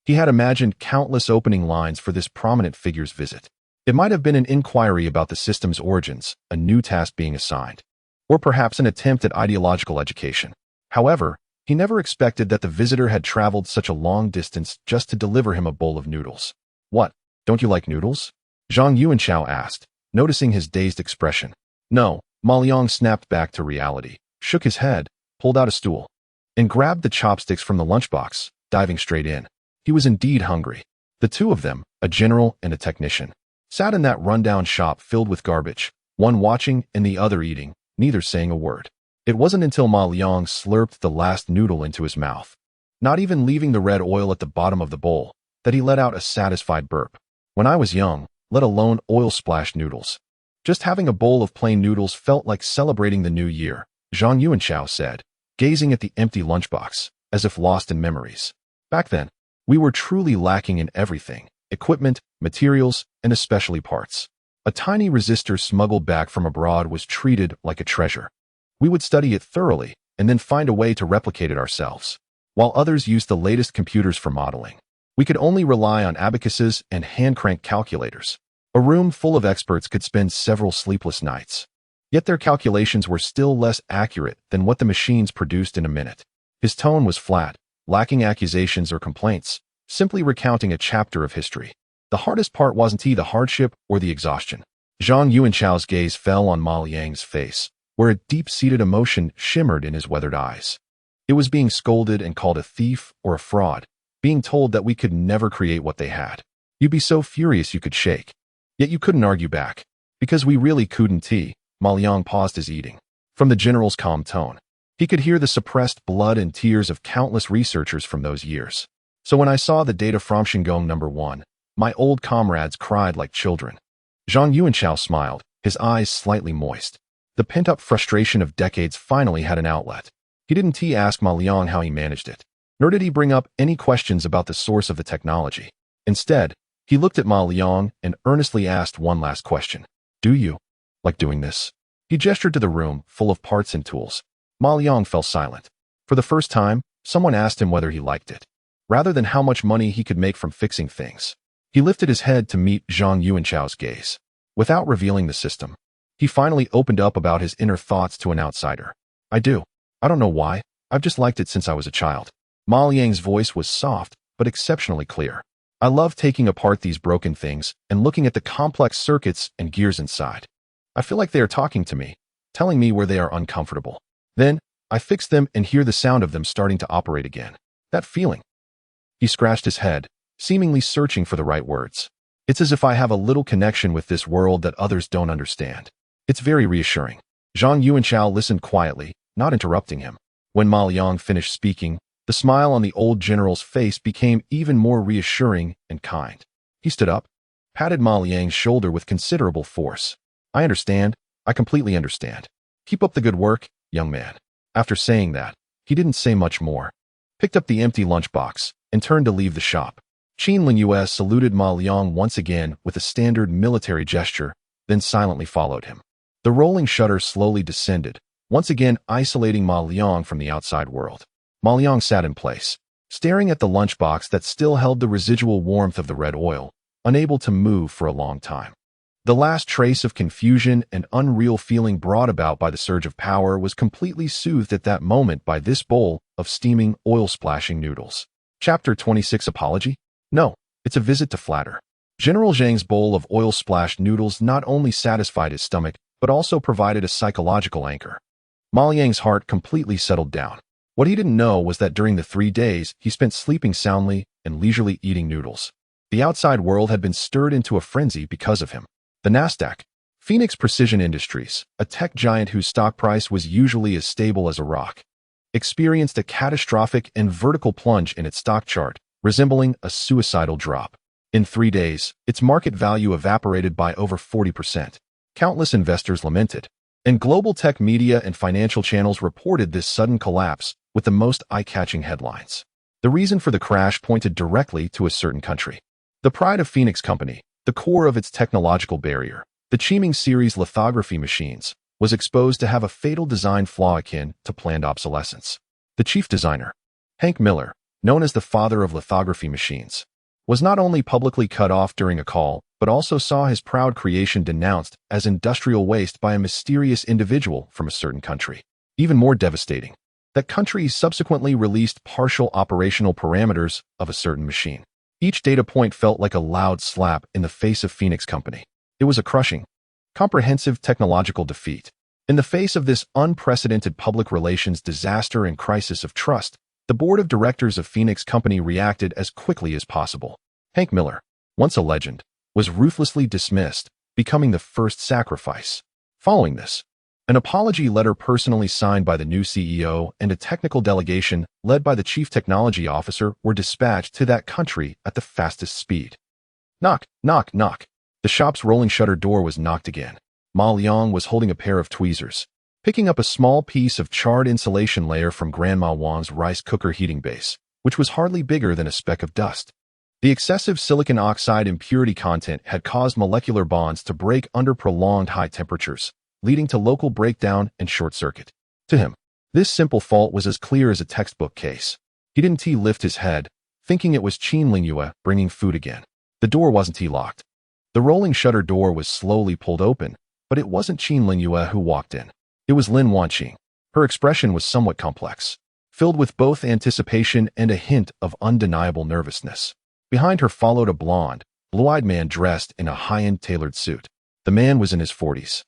He had imagined countless opening lines for this prominent figure's visit. It might have been an inquiry about the system's origins, a new task being assigned, or perhaps an attempt at ideological education. However, He never expected that the visitor had traveled such a long distance just to deliver him a bowl of noodles. What, don't you like noodles? Zhang Yuanchao asked, noticing his dazed expression. No, Ma Liang snapped back to reality, shook his head, pulled out a stool, and grabbed the chopsticks from the lunchbox, diving straight in. He was indeed hungry. The two of them, a general and a technician, sat in that rundown shop filled with garbage, one watching and the other eating, neither saying a word. It wasn't until Ma Liang slurped the last noodle into his mouth, not even leaving the red oil at the bottom of the bowl, that he let out a satisfied burp. When I was young, let alone oil-splashed noodles, just having a bowl of plain noodles felt like celebrating the new year, Zhang Yuanchao said, gazing at the empty lunchbox, as if lost in memories. Back then, we were truly lacking in everything: equipment, materials, and especially parts. A tiny resistor smuggled back from abroad was treated like a treasure. We would study it thoroughly and then find a way to replicate it ourselves. While others used the latest computers for modeling, we could only rely on abacuses and hand-crank calculators. A room full of experts could spend several sleepless nights. Yet their calculations were still less accurate than what the machines produced in a minute. His tone was flat, lacking accusations or complaints, simply recounting a chapter of history. The hardest part wasn't the hardship or the exhaustion. Zhang Yuanchao's gaze fell on Ma Liang's face, where a deep-seated emotion shimmered in his weathered eyes. It was being scolded and called a thief or a fraud, being told that we could never create what they had. You'd be so furious you could shake. Yet you couldn't argue back. Because we really couldn't. Ma Liang paused his eating. From the general's calm tone, he could hear the suppressed blood and tears of countless researchers from those years. So when I saw the data from Shinggong No. 1, my old comrades cried like children. Zhang Yuanchao smiled, his eyes slightly moist. The pent-up frustration of decades finally had an outlet. He didn't ask Ma Liang how he managed it, nor did he bring up any questions about the source of the technology. Instead, he looked at Ma Liang and earnestly asked one last question. Do you like doing this? He gestured to the room, full of parts and tools. Ma Liang fell silent. For the first time, someone asked him whether he liked it, rather than how much money he could make from fixing things. He lifted his head to meet Zhang Yuanchao's gaze. Without revealing the system, he finally opened up about his inner thoughts to an outsider. I do. I don't know why. I've just liked it since I was a child. Ma Liang's voice was soft, but exceptionally clear. I love taking apart these broken things and looking at the complex circuits and gears inside. I feel like they are talking to me, telling me where they are uncomfortable. Then, I fix them and hear the sound of them starting to operate again. That feeling. He scratched his head, seemingly searching for the right words. It's as if I have a little connection with this world that others don't understand. It's very reassuring. Zhang Yuanchao listened quietly, not interrupting him. When Ma Liang finished speaking, the smile on the old general's face became even more reassuring and kind. He stood up, patted Ma Liang's shoulder with considerable force. I understand. I completely understand. Keep up the good work, young man. After saying that, he didn't say much more. Picked up the empty lunchbox and turned to leave the shop. Qinlin US saluted Ma Liang once again with a standard military gesture, then silently followed him. The rolling shutter slowly descended, once again isolating Ma Liang from the outside world. Ma Liang sat in place, staring at the lunchbox that still held the residual warmth of the red oil, unable to move for a long time. The last trace of confusion and unreal feeling brought about by the surge of power was completely soothed at that moment by this bowl of steaming, oil-splashing noodles. Chapter 26 Apology? No, it's a visit to flatter. General Zhang's bowl of oil-splashed noodles not only satisfied his stomach, but also provided a psychological anchor. Ma Liang's heart completely settled down. What he didn't know was that during the 3 days he spent sleeping soundly and leisurely eating noodles, the outside world had been stirred into a frenzy because of him. The Nasdaq, Phoenix Precision Industries, a tech giant whose stock price was usually as stable as a rock, experienced a catastrophic and vertical plunge in its stock chart, resembling a suicidal drop. In 3 days, its market value evaporated by over 40%. Countless investors lamented, and global tech media and financial channels reported this sudden collapse with the most eye-catching headlines. The reason for the crash pointed directly to a certain country. The pride of Phoenix Company, the core of its technological barrier, the Qiming series lithography machines, was exposed to have a fatal design flaw akin to planned obsolescence. The chief designer, Hank Miller, known as the father of lithography machines, was not only publicly cut off during a call, but also saw his proud creation denounced as industrial waste by a mysterious individual from a certain country. Even more devastating, That country subsequently released partial operational parameters of a certain machine. Each data point felt like a loud slap in the face of Phoenix Company. It was a crushing, comprehensive technological defeat. In the face of this unprecedented public relations disaster and crisis of trust, the board of directors of Phoenix Company reacted as quickly as possible. Hank Miller, once a legend, was ruthlessly dismissed, becoming the first sacrifice. Following this, an apology letter personally signed by the new CEO and a technical delegation led by the chief technology officer were dispatched to that country at the fastest speed. Knock, knock, knock. The shop's rolling shutter door was knocked again. Ma Liang was holding a pair of tweezers, picking up a small piece of charred insulation layer from Grandma Wang's rice cooker heating base, which was hardly bigger than a speck of dust. The excessive silicon oxide impurity content had caused molecular bonds to break under prolonged high temperatures, leading to local breakdown and short circuit. To him, this simple fault was as clear as a textbook case. He didn't lift his head, thinking it was Qin Lingyue bringing food again. The door wasn't locked. The rolling shutter door was slowly pulled open, but it wasn't Qin Lingyue who walked in. It was Lin Wanqing. Her expression was somewhat complex, filled with both anticipation and a hint of undeniable nervousness. Behind her followed a blonde, blue-eyed man dressed in a high-end tailored suit. The man was in his 40s,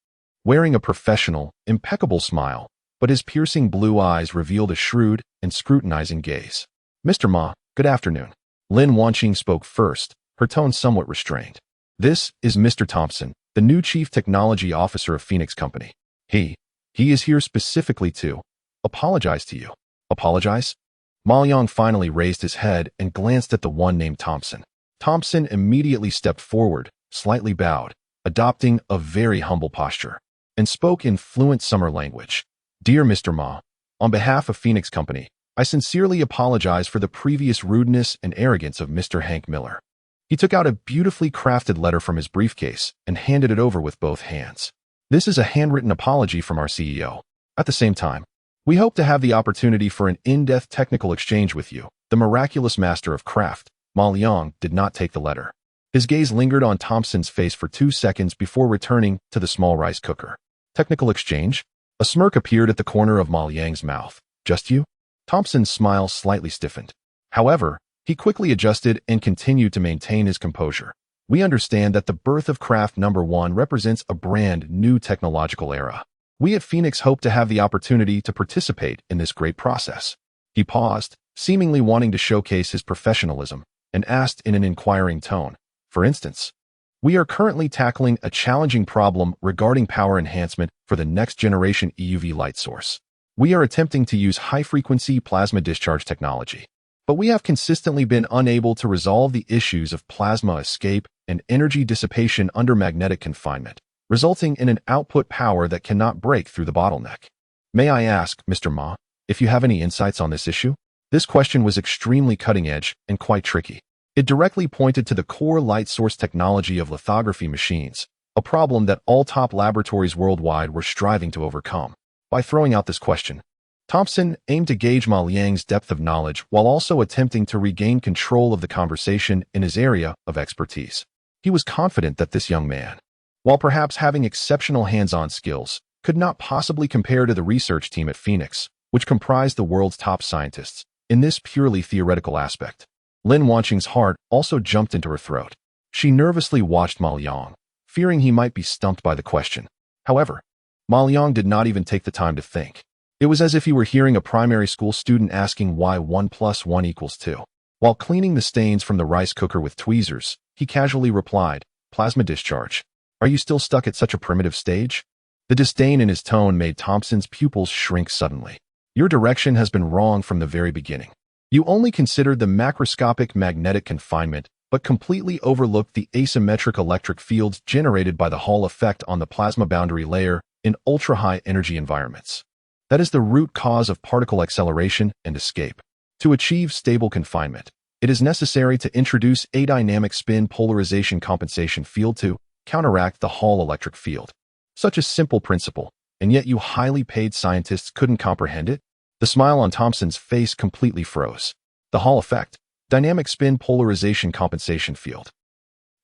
wearing a professional, impeccable smile, but his piercing blue eyes revealed a shrewd and scrutinizing gaze. "Mr. Ma, good afternoon." Lin Wanqing spoke first, her tone somewhat restrained. "This is Mr. Thompson, the new chief technology officer of Phoenix Company. He is here specifically to apologize to you." "Apologize?" Ma Liang finally raised his head and glanced at the one named Thompson. Thompson immediately stepped forward, slightly bowed, adopting a very humble posture, and spoke in fluent summer language. "Dear Mr. Ma, on behalf of Phoenix Company, I sincerely apologize for the previous rudeness and arrogance of Mr. Hank Miller." He took out a beautifully crafted letter from his briefcase and handed it over with both hands. "This is a handwritten apology from our CEO. At the same time, we hope to have the opportunity for an in-depth technical exchange with you." The miraculous master of craft, Ma Liang, did not take the letter. His gaze lingered on Thompson's face for 2 seconds before returning to the small rice cooker. "Technical exchange?" A smirk appeared at the corner of Ma Liang's mouth. "Just you?" Thompson's smile slightly stiffened. However, he quickly adjusted and continued to maintain his composure. "We understand that the birth of Craft No. 1 represents a brand new technological era. We at Phoenix hope to have the opportunity to participate in this great process." He paused, seemingly wanting to showcase his professionalism, and asked in an inquiring tone, "For instance, we are currently tackling a challenging problem regarding power enhancement for the next generation EUV light source. We are attempting to use high-frequency plasma discharge technology, but we have consistently been unable to resolve the issues of plasma escape and energy dissipation under magnetic confinement, resulting in an output power that cannot break through the bottleneck. May I ask, Mr. Ma, if you have any insights on this issue?" This question was extremely cutting-edge and quite tricky. It directly pointed to the core light source technology of lithography machines, a problem that all top laboratories worldwide were striving to overcome. By throwing out this question, Thompson aimed to gauge Ma Liang's depth of knowledge while also attempting to regain control of the conversation in his area of expertise. He was confident that this young man, while perhaps having exceptional hands-on skills, could not possibly compare to the research team at Phoenix, which comprised the world's top scientists, in this purely theoretical aspect. Lin Wanqing's heart also jumped into her throat. She nervously watched Ma Liang, fearing he might be stumped by the question. However, Ma Liang did not even take the time to think. It was as if he were hearing a primary school student asking why 1 + 1 = 2. While cleaning the stains from the rice cooker with tweezers, he casually replied, "Plasma discharge. Are you still stuck at such a primitive stage?" The disdain in his tone made Thompson's pupils shrink suddenly. "Your direction has been wrong from the very beginning. You only considered the macroscopic magnetic confinement, but completely overlooked the asymmetric electric fields generated by the Hall effect on the plasma boundary layer in ultra-high energy environments. That is the root cause of particle acceleration and escape. To achieve stable confinement, it is necessary to introduce a dynamic spin polarization compensation field to counteract the Hall electric field. Such a simple principle, and yet you highly paid scientists couldn't comprehend it?" The smile on Thompson's face completely froze. The Hall effect, dynamic spin polarization compensation field.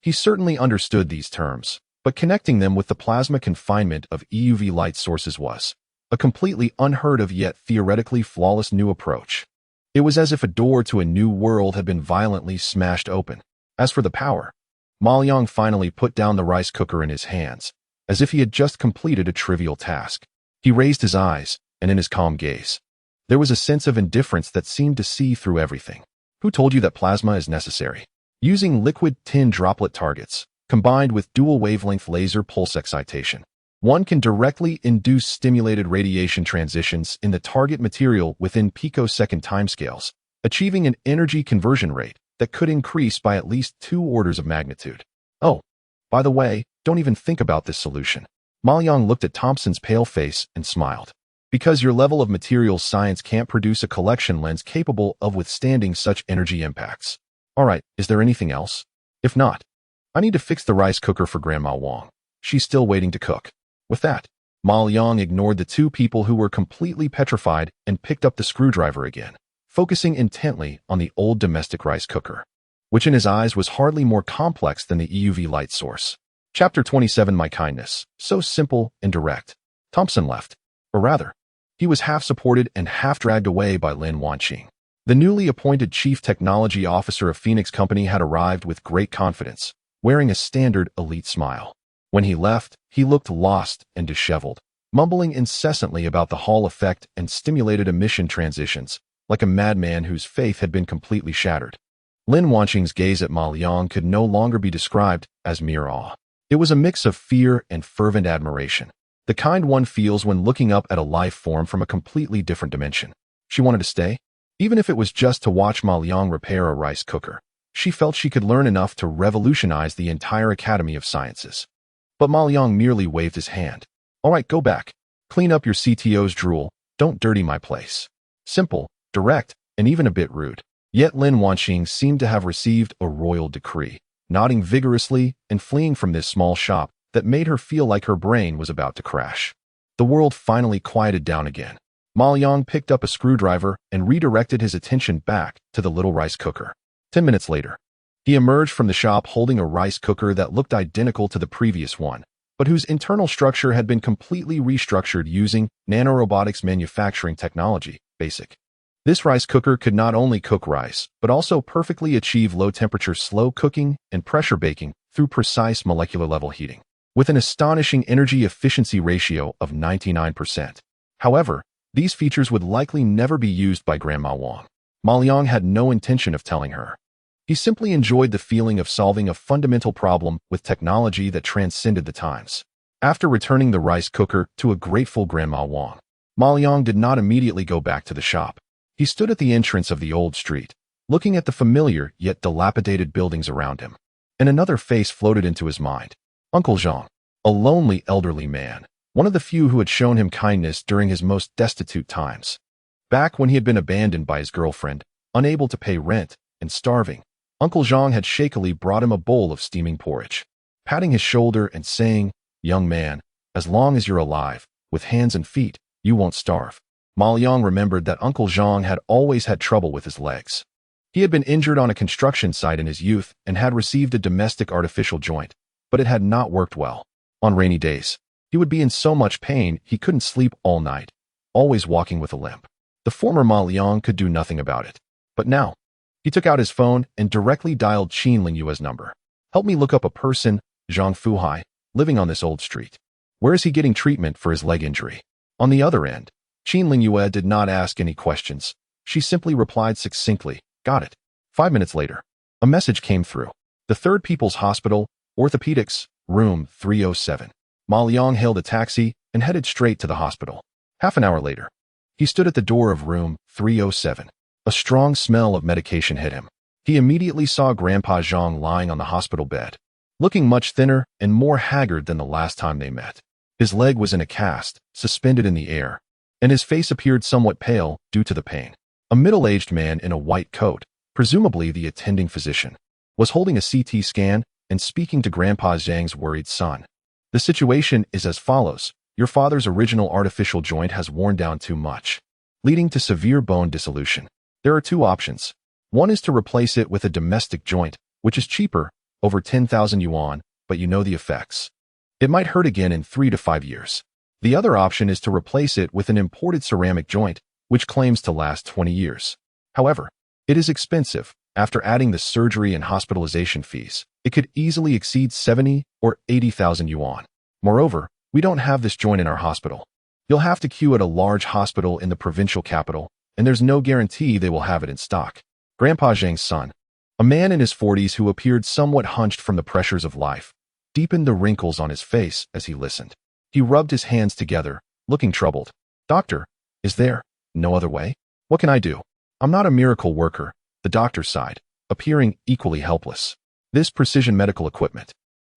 He certainly understood these terms, but connecting them with the plasma confinement of EUV light sources was, a completely unheard of yet theoretically flawless new approach. It was as if a door to a new world had been violently smashed open. As for the power, Ma Liang finally put down the rice cooker in his hands, as if he had just completed a trivial task. He raised his eyes, and in his calm gaze, there was a sense of indifference that seemed to see through everything. Who told you that plasma is necessary? Using liquid tin droplet targets, combined with dual wavelength laser pulse excitation, one can directly induce stimulated radiation transitions in the target material within picosecond timescales, achieving an energy conversion rate that could increase by at least 2 orders of magnitude. Oh, by the way, don't even think about this solution. Ma Liang looked at Thompson's pale face and smiled. Because your level of materials science can't produce a collection lens capable of withstanding such energy impacts. Alright, is there anything else? If not, I need to fix the rice cooker for Grandma Wong. She's still waiting to cook. With that, Ma Liang ignored the 2 people who were completely petrified and picked up the screwdriver again, focusing intently on the old domestic rice cooker, which in his eyes was hardly more complex than the EUV light source. Chapter 27 My Kindness, so simple and direct. Thompson left. Or rather, he was half supported and half dragged away by Lin Wanqing. The newly appointed Chief Technology Officer of Phoenix Company had arrived with great confidence, wearing a standard elite smile. When he left, he looked lost and disheveled, mumbling incessantly about the Hall effect and stimulated emission transitions, like a madman whose faith had been completely shattered. Lin Wanqing's gaze at Ma Liang could no longer be described as mere awe. It was a mix of fear and fervent admiration, the kind one feels when looking up at a life form from a completely different dimension. She wanted to stay, even if it was just to watch Ma Liang repair a rice cooker. She felt she could learn enough to revolutionize the entire Academy of Sciences. But Ma Liang merely waved his hand. All right, go back. Clean up your CTO's drool. Don't dirty my place. Simple, direct, and even a bit rude. Yet Lin Wanqing seemed to have received a royal decree, nodding vigorously and fleeing from this small shop that made her feel like her brain was about to crash. The world finally quieted down again. Ma Liang picked up a screwdriver and redirected his attention back to the little rice cooker. 10 minutes later, he emerged from the shop holding a rice cooker that looked identical to the previous one, but whose internal structure had been completely restructured using nanorobotics manufacturing technology, BASIC. This rice cooker could not only cook rice, but also perfectly achieve low-temperature slow cooking and pressure baking through precise molecular-level heating, with an astonishing energy efficiency ratio of 99%. However, these features would likely never be used by Grandma Wong. Ma Liang had no intention of telling her. He simply enjoyed the feeling of solving a fundamental problem with technology that transcended the times. After returning the rice cooker to a grateful Grandma Wong, Ma Liang did not immediately go back to the shop. He stood at the entrance of the old street, looking at the familiar yet dilapidated buildings around him. And another face floated into his mind. Uncle Zhang, a lonely elderly man, one of the few who had shown him kindness during his most destitute times. Back when he had been abandoned by his girlfriend, unable to pay rent, and starving, Uncle Zhang had shakily brought him a bowl of steaming porridge, patting his shoulder and saying, "Young man, as long as you're alive, with hands and feet, you won't starve." Ma Liang remembered that Uncle Zhang had always had trouble with his legs. He had been injured on a construction site in his youth and had received a domestic artificial joint, but it had not worked well. On rainy days, he would be in so much pain he couldn't sleep all night, always walking with a limp. The former Ma Liang could do nothing about it. But now, he took out his phone and directly dialed Qin Lingyue's number. "Help me look up a person, Zhang Fuhai, living on this old street. Where is he getting treatment for his leg injury?" On the other end, Qin Lingyue did not ask any questions. She simply replied succinctly, "Got it." 5 minutes later, a message came through. The Third People's Hospital, Orthopedics, room 307. Ma Liang hailed a taxi and headed straight to the hospital. Half an hour later, he stood at the door of room 307. A strong smell of medication hit him. He immediately saw Grandpa Zhang lying on the hospital bed, looking much thinner and more haggard than the last time they met. His leg was in a cast, suspended in the air, and his face appeared somewhat pale due to the pain. A middle-aged man in a white coat, presumably the attending physician, was holding a CT scan and speaking to Grandpa Zhang's worried son. "The situation is as follows. Your father's original artificial joint has worn down too much, leading to severe bone dissolution. There are 2 options. One is to replace it with a domestic joint, which is cheaper, over 10,000 yuan, but you know the effects. It might hurt again in 3 to 5 years. The other option is to replace it with an imported ceramic joint, which claims to last 20 years. However, it is expensive. After adding the surgery and hospitalization fees, it could easily exceed 70 or 80,000 yuan. Moreover, we don't have this joint in our hospital. You'll have to queue at a large hospital in the provincial capital, and there's no guarantee they will have it in stock. Grandpa Zhang's son, a man in his 40s who appeared somewhat hunched from the pressures of life, deepened the wrinkles on his face as he listened. He rubbed his hands together, looking troubled. Doctor, is there no other way? What can I do? I'm not a miracle worker, the doctor sighed, appearing equally helpless. This precision medical equipment,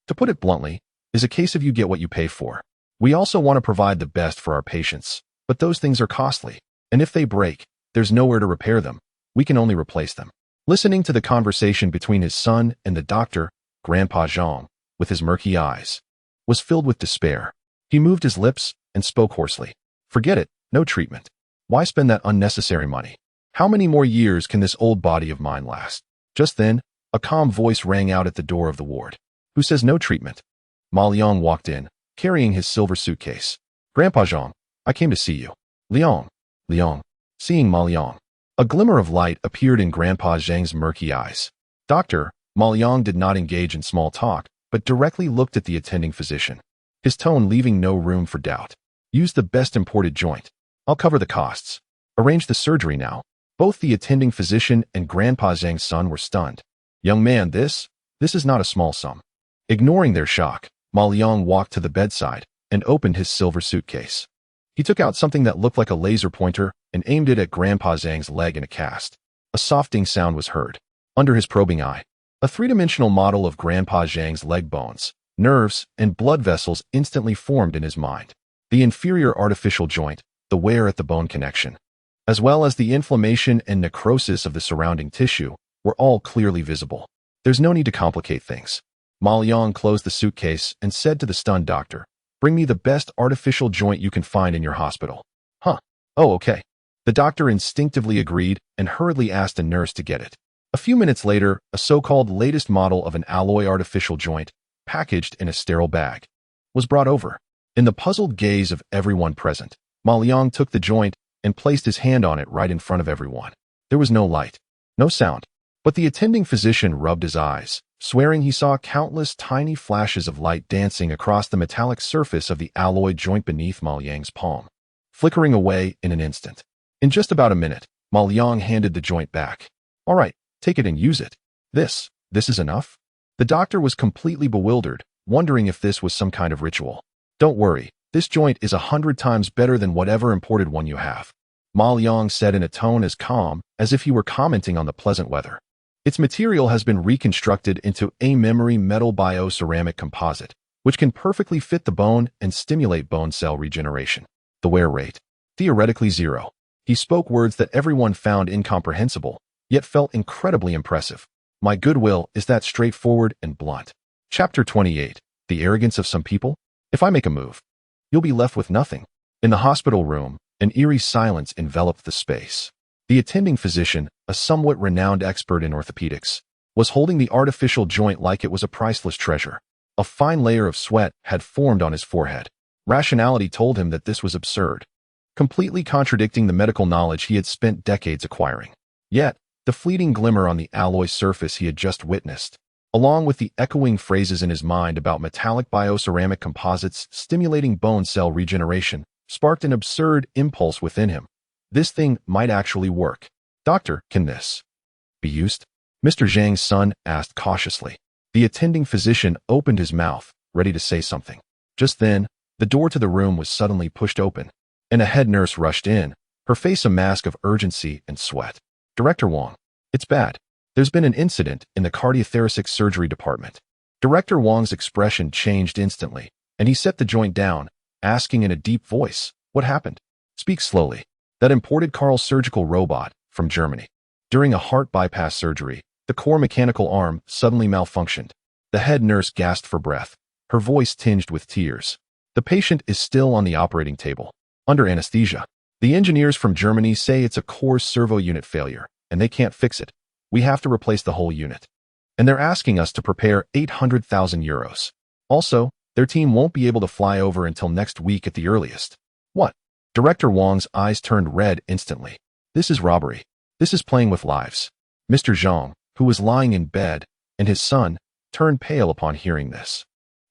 to put it bluntly, is a case of you get what you pay for. We also want to provide the best for our patients, but those things are costly, and if they break, there's nowhere to repair them. We can only replace them. Listening to the conversation between his son and the doctor, Grandpa Zhang, with his murky eyes, was filled with despair. He moved his lips and spoke hoarsely. Forget it, no treatment. Why spend that unnecessary money? How many more years can this old body of mine last? Just then, a calm voice rang out at the door of the ward. Who says no treatment? Ma Liang walked in, carrying his silver suitcase. Grandpa Zhang, I came to see you. Liang. Seeing Ma Liang, a glimmer of light appeared in Grandpa Zhang's murky eyes. Doctor, Ma Liang did not engage in small talk, but directly looked at the attending physician, his tone leaving no room for doubt. Use the best imported joint. I'll cover the costs. Arrange the surgery now. Both the attending physician and Grandpa Zhang's son were stunned. Young man, this is not a small sum. Ignoring their shock, Ma Liang walked to the bedside and opened his silver suitcase. He took out something that looked like a laser pointer and aimed it at Grandpa Zhang's leg in a cast. A soft ding sound was heard. Under his probing eye, a three-dimensional model of Grandpa Zhang's leg bones, nerves, and blood vessels instantly formed in his mind. The inferior artificial joint, the wear at the bone connection, as well as the inflammation and necrosis of the surrounding tissue, were all clearly visible. There's no need to complicate things. Ma Liang closed the suitcase and said to the stunned doctor, bring me the best artificial joint you can find in your hospital. Huh. Oh, okay. The doctor instinctively agreed and hurriedly asked a nurse to get it. A few minutes later, a so-called latest model of an alloy artificial joint, packaged in a sterile bag, was brought over. In the puzzled gaze of everyone present, Ma Liang took the joint and placed his hand on it right in front of everyone. There was no light, no sound, but the attending physician rubbed his eyes, swearing he saw countless tiny flashes of light dancing across the metallic surface of the alloy joint beneath Ma Liang's palm, flickering away in an instant. In just about a minute, Ma Liang handed the joint back. All right, take it and use it. This is enough? The doctor was completely bewildered, wondering if this was some kind of ritual. Don't worry, this joint is 100 times better than whatever imported one you have, Ma Liang said in a tone as calm as if he were commenting on the pleasant weather. Its material has been reconstructed into a memory metal bioceramic composite, which can perfectly fit the bone and stimulate bone cell regeneration. The wear rate, theoretically 0. He spoke words that everyone found incomprehensible, yet felt incredibly impressive. My goodwill is that straightforward and blunt. Chapter 28. The arrogance of some people? If I make a move, you'll be left with nothing. In the hospital room, an eerie silence enveloped the space. The attending physician, a somewhat renowned expert in orthopedics, was holding the artificial joint like it was a priceless treasure. A fine layer of sweat had formed on his forehead. Rationality told him that this was absurd, completely contradicting the medical knowledge he had spent decades acquiring. Yet, the fleeting glimmer on the alloy surface he had just witnessed, along with the echoing phrases in his mind about metallic bioceramic composites stimulating bone cell regeneration, sparked an absurd impulse within him. This thing might actually work. Doctor, can this be used? Mr. Zhang's son asked cautiously. The attending physician opened his mouth, ready to say something. Just then, the door to the room was suddenly pushed open, and a head nurse rushed in, her face a mask of urgency and sweat. Director Wang, it's bad. There's been an incident in the cardiothoracic surgery department. Director Wang's expression changed instantly, and he set the joint down, asking in a deep voice, what happened? Speak slowly. That imported Carl surgical robot from Germany. During a heart bypass surgery, the core mechanical arm suddenly malfunctioned. The head nurse gasped for breath, her voice tinged with tears. The patient is still on the operating table, under anesthesia. The engineers from Germany say it's a core servo unit failure, and they can't fix it. We have to replace the whole unit. And they're asking us to prepare 800,000 euros. Also, Their team won't be able to fly over until next week at the earliest. What? Director Wong's eyes turned red instantly. This is robbery. This is playing with lives. Mr. Zhang, who was lying in bed, and his son, turned pale upon hearing this.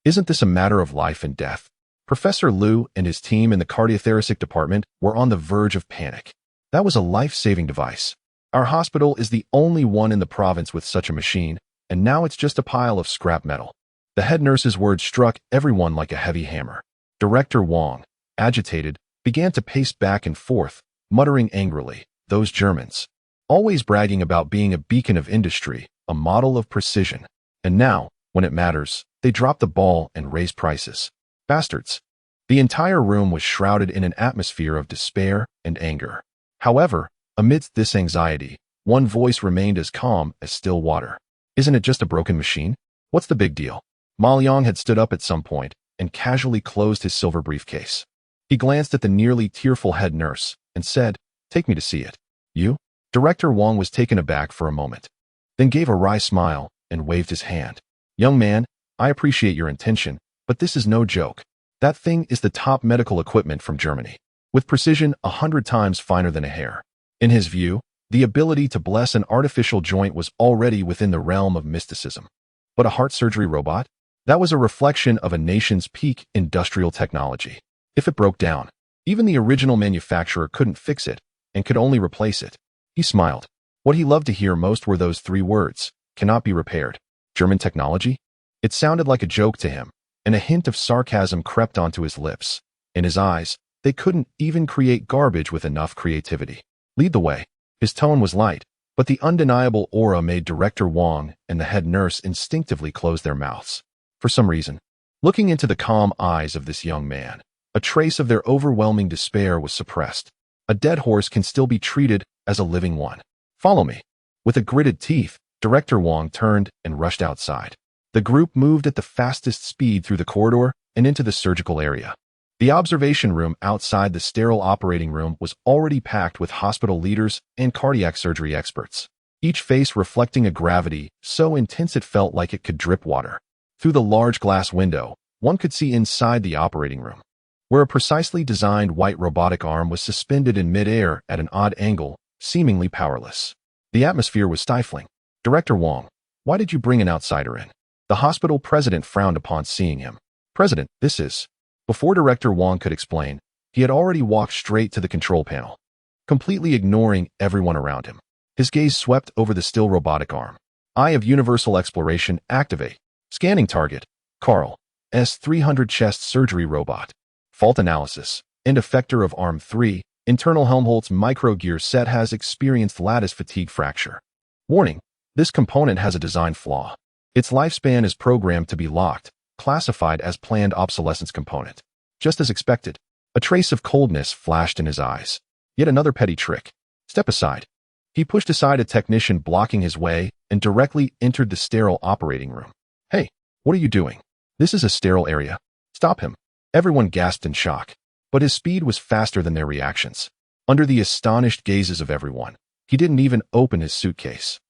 Isn't this a matter of life and death? Professor Liu and his team in the cardiothoracic department were on the verge of panic. That was a life-saving device. Our hospital is the only one in the province with such a machine, and now it's just a pile of scrap metal. The head nurse's words struck everyone like a heavy hammer. Director Wong, agitated, began to pace back and forth, muttering angrily, "Those Germans. Always bragging about being a beacon of industry, a model of precision. And now, when it matters, they drop the ball and raise prices. Bastards." The entire room was shrouded in an atmosphere of despair and anger. However, amidst this anxiety, one voice remained as calm as still water. "Isn't it just a broken machine? What's the big deal?" Ma Liang had stood up at some point and casually closed his silver briefcase. He glanced at the nearly tearful head nurse and said, "Take me to see it." "You?" Director Wong was taken aback for a moment, then gave a wry smile and waved his hand. "Young man, I appreciate your intention, but this is no joke. That thing is the top medical equipment from Germany, with precision 100 times finer than a hair." In his view, the ability to bless an artificial joint was already within the realm of mysticism. But a heart surgery robot? That was a reflection of a nation's peak industrial technology. If it broke down, even the original manufacturer couldn't fix it and could only replace it. He smiled. What he loved to hear most were those three words, "cannot be repaired." German technology? It sounded like a joke to him, and a hint of sarcasm crept onto his lips. In his eyes, they couldn't even create garbage with enough creativity. "Lead the way." His tone was light, but the undeniable aura made Director Wong and the head nurse instinctively close their mouths. For some reason, looking into the calm eyes of this young man, a trace of their overwhelming despair was suppressed. A dead horse can still be treated as a living one. "Follow me." With a gritted teeth, Director Wong turned and rushed outside. The group moved at the fastest speed through the corridor and into the surgical area. The observation room outside the sterile operating room was already packed with hospital leaders and cardiac surgery experts, each face reflecting a gravity so intense it felt like it could drip water. Through the large glass window, one could see inside the operating room, where a precisely designed white robotic arm was suspended in midair at an odd angle, seemingly powerless. The atmosphere was stifling. "Director Wong, why did you bring an outsider in?" The hospital president frowned upon seeing him. "President, this is..." Before Director Wong could explain, he had already walked straight to the control panel, completely ignoring everyone around him. His gaze swept over the still robotic arm. "Eye of Universal Exploration, activate. Scanning target, Carl, S-300 chest surgery robot. Fault analysis, end effector of arm 3, internal Helmholtz microgear set has experienced lattice fatigue fracture. Warning, this component has a design flaw. Its lifespan is programmed to be locked, classified as planned obsolescence component." Just as expected, a trace of coldness flashed in his eyes. Yet another petty trick. "Step aside." He pushed aside a technician blocking his way and directly entered the sterile operating room. "Hey, what are you doing? This is a sterile area. Stop him." Everyone gasped in shock, but his speed was faster than their reactions. Under the astonished gazes of everyone, he didn't even open his suitcase.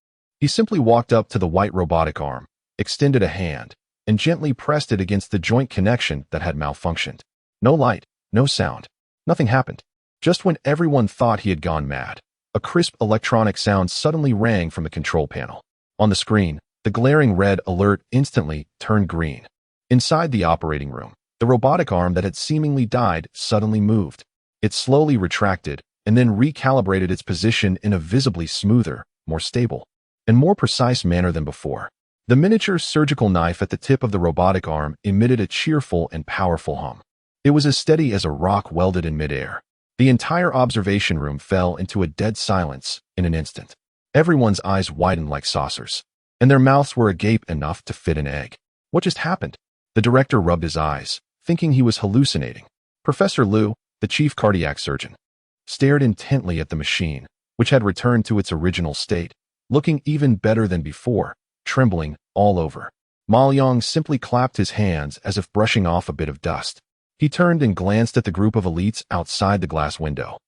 He simply walked up to the white robotic arm, extended a hand, and gently pressed it against the joint connection that had malfunctioned. No light, no sound. Nothing happened. Just when everyone thought he had gone mad, a crisp electronic sound suddenly rang from the control panel. On the screen, the glaring red alert instantly turned green. Inside the operating room, the robotic arm that had seemingly died suddenly moved. It slowly retracted and then recalibrated its position in a visibly smoother, more stable, and more precise manner than before. The miniature surgical knife at the tip of the robotic arm emitted a cheerful and powerful hum. It was as steady as a rock welded in midair. The entire observation room fell into a dead silence in an instant. Everyone's eyes widened like saucers, and their mouths were agape enough to fit an egg. What just happened? The director rubbed his eyes, thinking he was hallucinating. Professor Liu, the chief cardiac surgeon, stared intently at the machine, which had returned to its original state, looking even better than before, trembling all over. Ma Liang simply clapped his hands as if brushing off a bit of dust. He turned and glanced at the group of elites outside the glass window,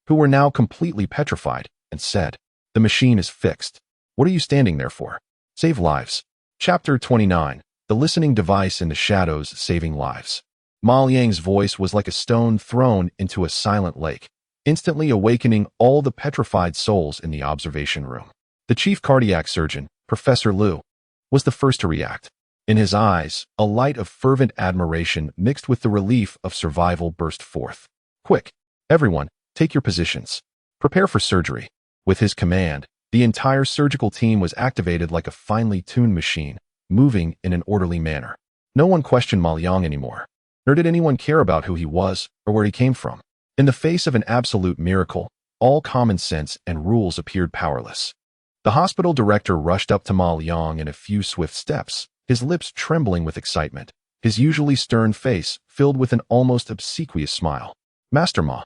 who were now completely petrified, and said, "The machine is fixed. What are you standing there for? Save lives." Chapter 29. the listening device in the shadows saving lives. Ma Liang's voice was like a stone thrown into a silent lake, instantly awakening all the petrified souls in the observation room. The chief cardiac surgeon, Professor Liu, was the first to react. In his eyes, a light of fervent admiration mixed with the relief of survival burst forth. Quick, everyone, take your positions. Prepare for surgery. With his command, the entire surgical team was activated like a finely tuned machine, moving in an orderly manner. No one questioned Ma Liang anymore, nor did anyone care about who he was or where he came from. In the face of an absolute miracle, all common sense and rules appeared powerless. The hospital director rushed up to Ma Liang in a few swift steps, his lips trembling with excitement, his usually stern face filled with an almost obsequious smile. Master Ma.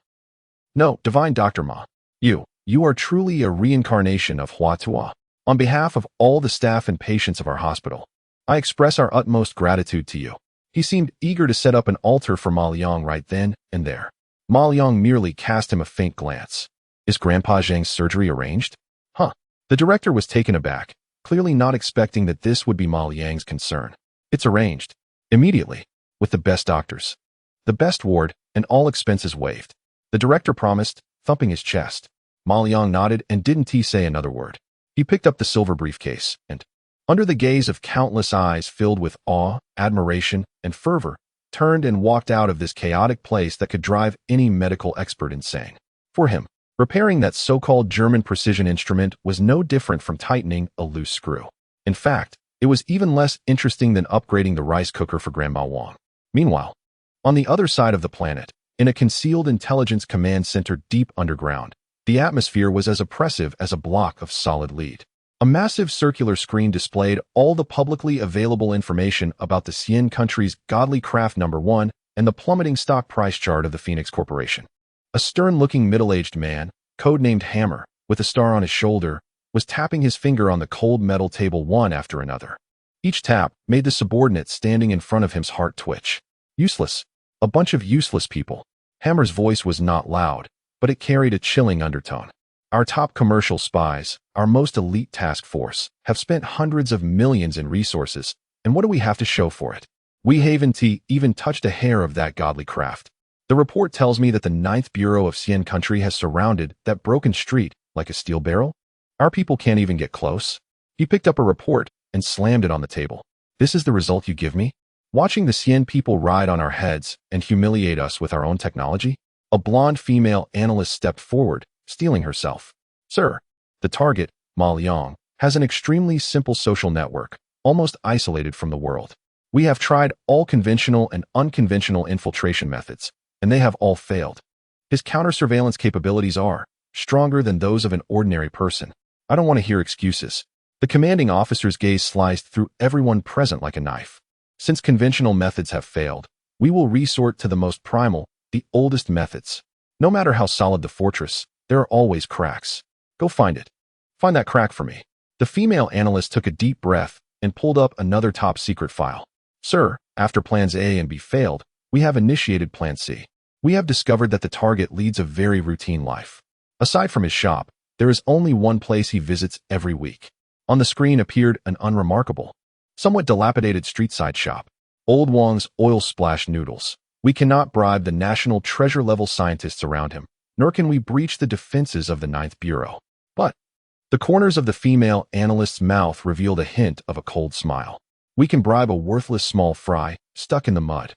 No, Divine Dr. Ma. You are truly a reincarnation of Hua Tua. On behalf of all the staff and patients of our hospital, I express our utmost gratitude to you. He seemed eager to set up an altar for Ma Liang right then and there. Ma Liang merely cast him a faint glance. Is Grandpa Zhang's surgery arranged? Huh. The director was taken aback, clearly not expecting that this would be Ma Liang's concern. It's arranged. Immediately. With the best doctors. The best ward, and all expenses waived. The director promised, thumping his chest. Ma Liang nodded and didn't say another word. He picked up the silver briefcase and, under the gaze of countless eyes filled with awe, admiration, and fervor, turned and walked out of this chaotic place that could drive any medical expert insane. For him, repairing that so-called German precision instrument was no different from tightening a loose screw. In fact, it was even less interesting than upgrading the rice cooker for Grandma Wang. Meanwhile, on the other side of the planet, in a concealed intelligence command center deep underground, the atmosphere was as oppressive as a block of solid lead. A massive circular screen displayed all the publicly available information about the Xian country's godly craft number 1 and the plummeting stock price chart of the Phoenix Corporation. A stern-looking middle-aged man, codenamed Hammer, with a star on his shoulder, was tapping his finger on the cold metal table one after another. Each tap made the subordinate standing in front of him's heart twitch. Useless. A bunch of useless people. Hammer's voice was not loud, but it carried a chilling undertone. Our top commercial spies, our most elite task force, have spent hundreds of millions in resources, and what do we have to show for it? We haven't even touched a hair of that godly craft. The report tells me that the 9th Bureau of Xian country has surrounded that broken street like a steel barrel. Our people can't even get close. He picked up a report and slammed it on the table. This is the result you give me? Watching the Xian people ride on our heads and humiliate us with our own technology? A blonde female analyst stepped forward, steeling herself. Sir, the target, Ma Liang, has an extremely simple social network, almost isolated from the world. We have tried all conventional and unconventional infiltration methods, and they have all failed. His counter-surveillance capabilities are stronger than those of an ordinary person. I don't want to hear excuses. The commanding officer's gaze sliced through everyone present like a knife. Since conventional methods have failed, we will resort to the most primal, the oldest methods. No matter how solid the fortress, there are always cracks. Go find it. Find that crack for me. The female analyst took a deep breath and pulled up another top-secret file. Sir, after plans A and B failed, we have initiated plan C. We have discovered that the target leads a very routine life. Aside from his shop, there is only one place he visits every week. On the screen appeared an unremarkable, somewhat dilapidated street-side shop. Old Wang's oil splash noodles. We cannot bribe the national treasure-level scientists around him, nor can we breach the defenses of the 9th Bureau. But the corners of the female analyst's mouth revealed a hint of a cold smile. We can bribe a worthless small fry stuck in the mud.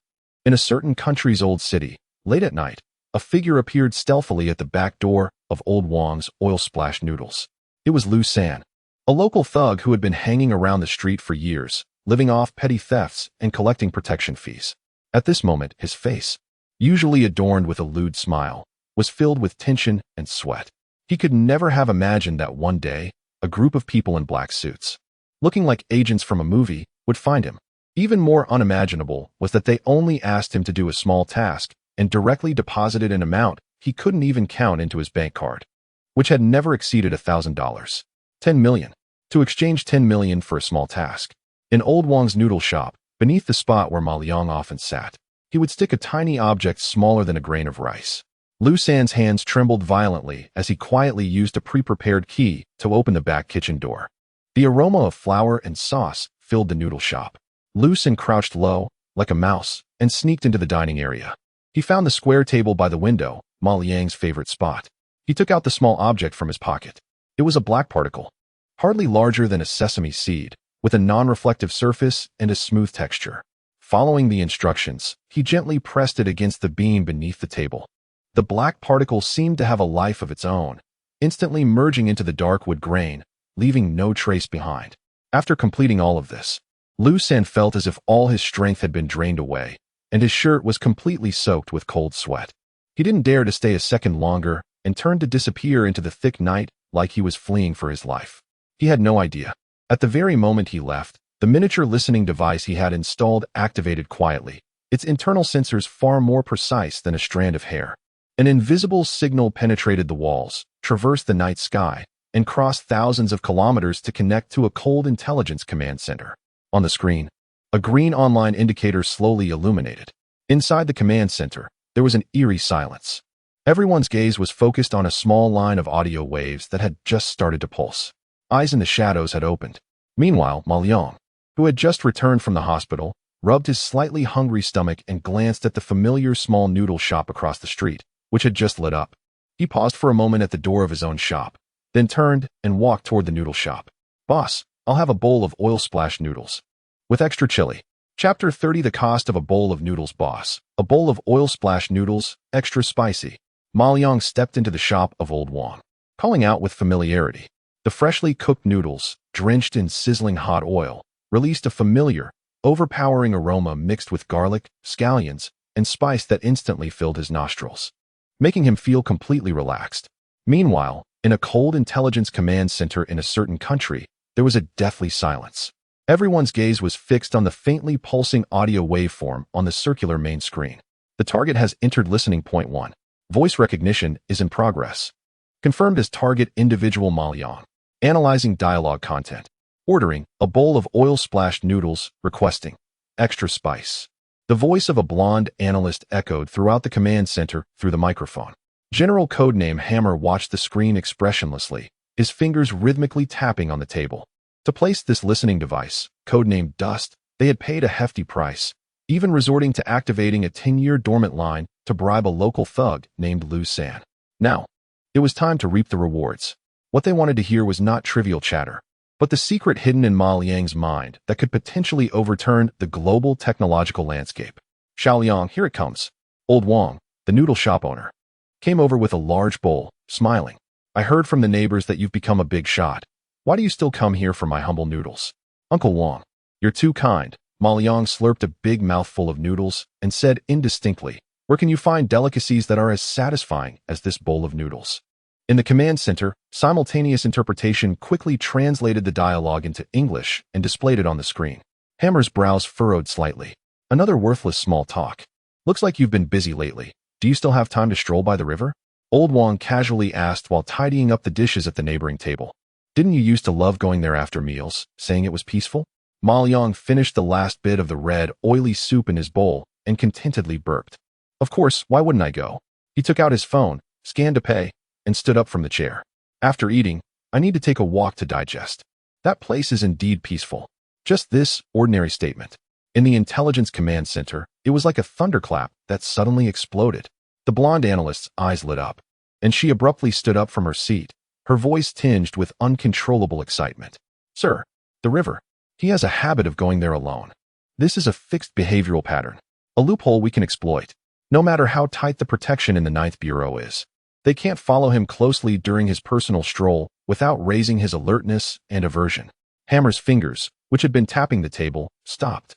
In a certain country's old city, late at night, a figure appeared stealthily at the back door of Old Wang's oil splash noodles. It was Lu San, a local thug who had been hanging around the street for years, living off petty thefts and collecting protection fees. At this moment, his face, usually adorned with a lewd smile, was filled with tension and sweat. He could never have imagined that one day, a group of people in black suits, looking like agents from a movie, would find him. Even more unimaginable was that they only asked him to do a small task and directly deposited an amount he couldn't even count into his bank card, which had never exceeded $1,000. 10 million. To exchange 10 million for a small task. In Old Wang's noodle shop, beneath the spot where Ma Liang often sat, he would stick a tiny object smaller than a grain of rice. Lu San's hands trembled violently as he quietly used a pre-prepared key to open the back kitchen door. The aroma of flour and sauce filled the noodle shop. Lu Xan crouched low, like a mouse, and sneaked into the dining area. He found the square table by the window, Ma Liang's favorite spot. He took out the small object from his pocket. It was a black particle, hardly larger than a sesame seed, with a non-reflective surface and a smooth texture. Following the instructions, he gently pressed it against the beam beneath the table. The black particle seemed to have a life of its own, instantly merging into the dark wood grain, leaving no trace behind. After completing all of this, Lu Xan felt as if all his strength had been drained away, and his shirt was completely soaked with cold sweat. He didn't dare to stay a second longer and turned to disappear into the thick night like he was fleeing for his life. He had no idea. At the very moment he left, the miniature listening device he had installed activated quietly, its internal sensors far more precise than a strand of hair. An invisible signal penetrated the walls, traversed the night sky, and crossed thousands of kilometers to connect to a cold intelligence command center. On the screen, a green online indicator slowly illuminated. Inside the command center, there was an eerie silence. Everyone's gaze was focused on a small line of audio waves that had just started to pulse. Eyes in the shadows had opened. Meanwhile, Ma Liang, who had just returned from the hospital, rubbed his slightly hungry stomach and glanced at the familiar small noodle shop across the street, which had just lit up. He paused for a moment at the door of his own shop, then turned and walked toward the noodle shop. "Boss, I'll have a bowl of oil splash noodles. With extra chili." Chapter 30 The cost of a bowl of noodles. Boss, a bowl of oil splash noodles, extra spicy. Ma Liang stepped into the shop of Old Wang, calling out with familiarity. The freshly cooked noodles, drenched in sizzling hot oil, released a familiar, overpowering aroma mixed with garlic, scallions, and spice that instantly filled his nostrils, making him feel completely relaxed. Meanwhile, in a cold intelligence command center in a certain country, there was a deathly silence. Everyone's gaze was fixed on the faintly pulsing audio waveform on the circular main screen. The target has entered listening point 1. Voice recognition is in progress. Confirmed as target individual Ma Liang. Analyzing dialogue content. Ordering a bowl of oil-splashed noodles, requesting extra spice. The voice of a blonde analyst echoed throughout the command center through the microphone. General Codename Hammer watched the screen expressionlessly, his fingers rhythmically tapping on the table. To place this listening device, codenamed Dust, they had paid a hefty price, even resorting to activating a 10-year dormant line to bribe a local thug named Lu Xan. Now, it was time to reap the rewards. What they wanted to hear was not trivial chatter, but the secret hidden in Ma Liang's mind that could potentially overturn the global technological landscape. Xiaoliang, here it comes. Old Wang, the noodle shop owner, came over with a large bowl, smiling. "I heard from the neighbors that you've become a big shot. Why do you still come here for my humble noodles?" "Uncle Wang, you're too kind." Ma Liang slurped a big mouthful of noodles and said indistinctly, "Where can you find delicacies that are as satisfying as this bowl of noodles?" In the command center, simultaneous interpretation quickly translated the dialogue into English and displayed it on the screen. Hammer's brows furrowed slightly. "Another worthless small talk. Looks like you've been busy lately. Do you still have time to stroll by the river?" Old Wang casually asked while tidying up the dishes at the neighboring table. "Didn't you used to love going there after meals, saying it was peaceful?" Ma Liang finished the last bit of the red, oily soup in his bowl and contentedly burped. "Of course, why wouldn't I go?" He took out his phone, scanned to pay, and stood up from the chair. "After eating, I need to take a walk to digest. That place is indeed peaceful." Just this ordinary statement. In the intelligence command center, it was like a thunderclap that suddenly exploded. The blonde analyst's eyes lit up, and she abruptly stood up from her seat, her voice tinged with uncontrollable excitement. "Sir, the river. He has a habit of going there alone. This is a fixed behavioral pattern, a loophole we can exploit. No matter how tight the protection in the Ninth Bureau is, they can't follow him closely during his personal stroll without raising his alertness and aversion." Hammer's fingers, which had been tapping the table, stopped.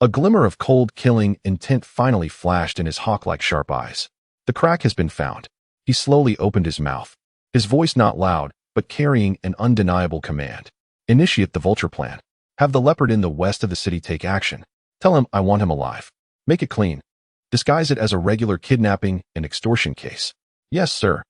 A glimmer of cold, killing intent finally flashed in his hawk-like sharp eyes. "The crack has been found." He slowly opened his mouth, his voice not loud, but carrying an undeniable command. "Initiate the vulture plan. Have the leopard in the west of the city take action. Tell him I want him alive. Make it clean. Disguise it as a regular kidnapping and extortion case." "Yes, sir."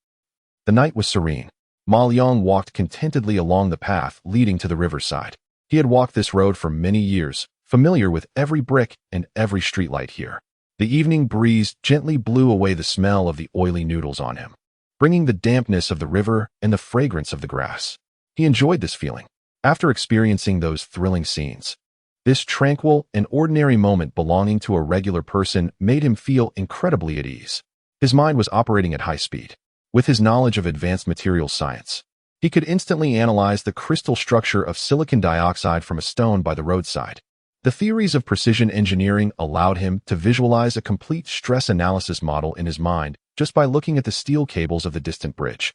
The night was serene. Ma Liang walked contentedly along the path leading to the riverside. He had walked this road for many years, familiar with every brick and every streetlight here. The evening breeze gently blew away the smell of the oily noodles on him, bringing the dampness of the river and the fragrance of the grass. He enjoyed this feeling. After experiencing those thrilling scenes, This tranquil and ordinary moment belonging to a regular person made him feel incredibly at ease. His mind was operating at high speed. With his knowledge of advanced materials science, he could instantly analyze the crystal structure of silicon dioxide from a stone by the roadside. The theories of precision engineering allowed him to visualize a complete stress analysis model in his mind just by looking at the steel cables of the distant bridge.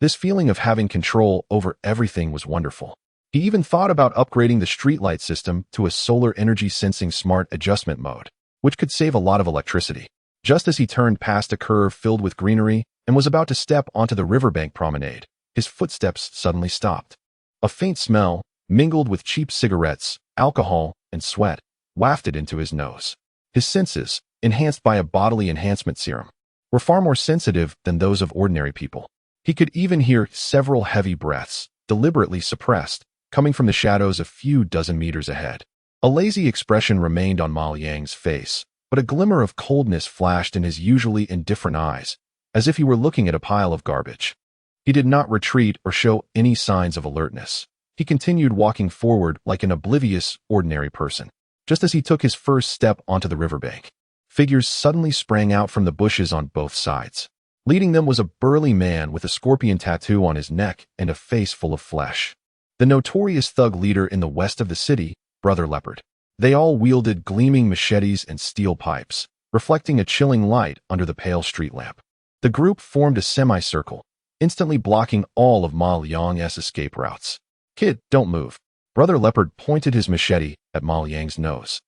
This feeling of having control over everything was wonderful. He even thought about upgrading the streetlight system to a solar energy sensing smart adjustment mode, which could save a lot of electricity. Just as he turned past a curve filled with greenery and was about to step onto the riverbank promenade, his footsteps suddenly stopped. A faint smell, mingled with cheap cigarettes, alcohol, and sweat, wafted into his nose. His senses, enhanced by a bodily enhancement serum, were far more sensitive than those of ordinary people. He could even hear several heavy breaths, deliberately suppressed, coming from the shadows a few dozen meters ahead. A lazy expression remained on Ma Liang's face, but a glimmer of coldness flashed in his usually indifferent eyes, as if he were looking at a pile of garbage. He did not retreat or show any signs of alertness. He continued walking forward like an oblivious, ordinary person. Just as he took his first step onto the riverbank, figures suddenly sprang out from the bushes on both sides. Leading them was a burly man with a scorpion tattoo on his neck and a face full of flesh. The notorious thug leader in the west of the city, Brother Leopard. They all wielded gleaming machetes and steel pipes, reflecting a chilling light under the pale street lamp. The group formed a semicircle, instantly blocking all of Ma Liang's escape routes. "Kid, don't move." Brother Leopard pointed his machete at Ma Liang's nose.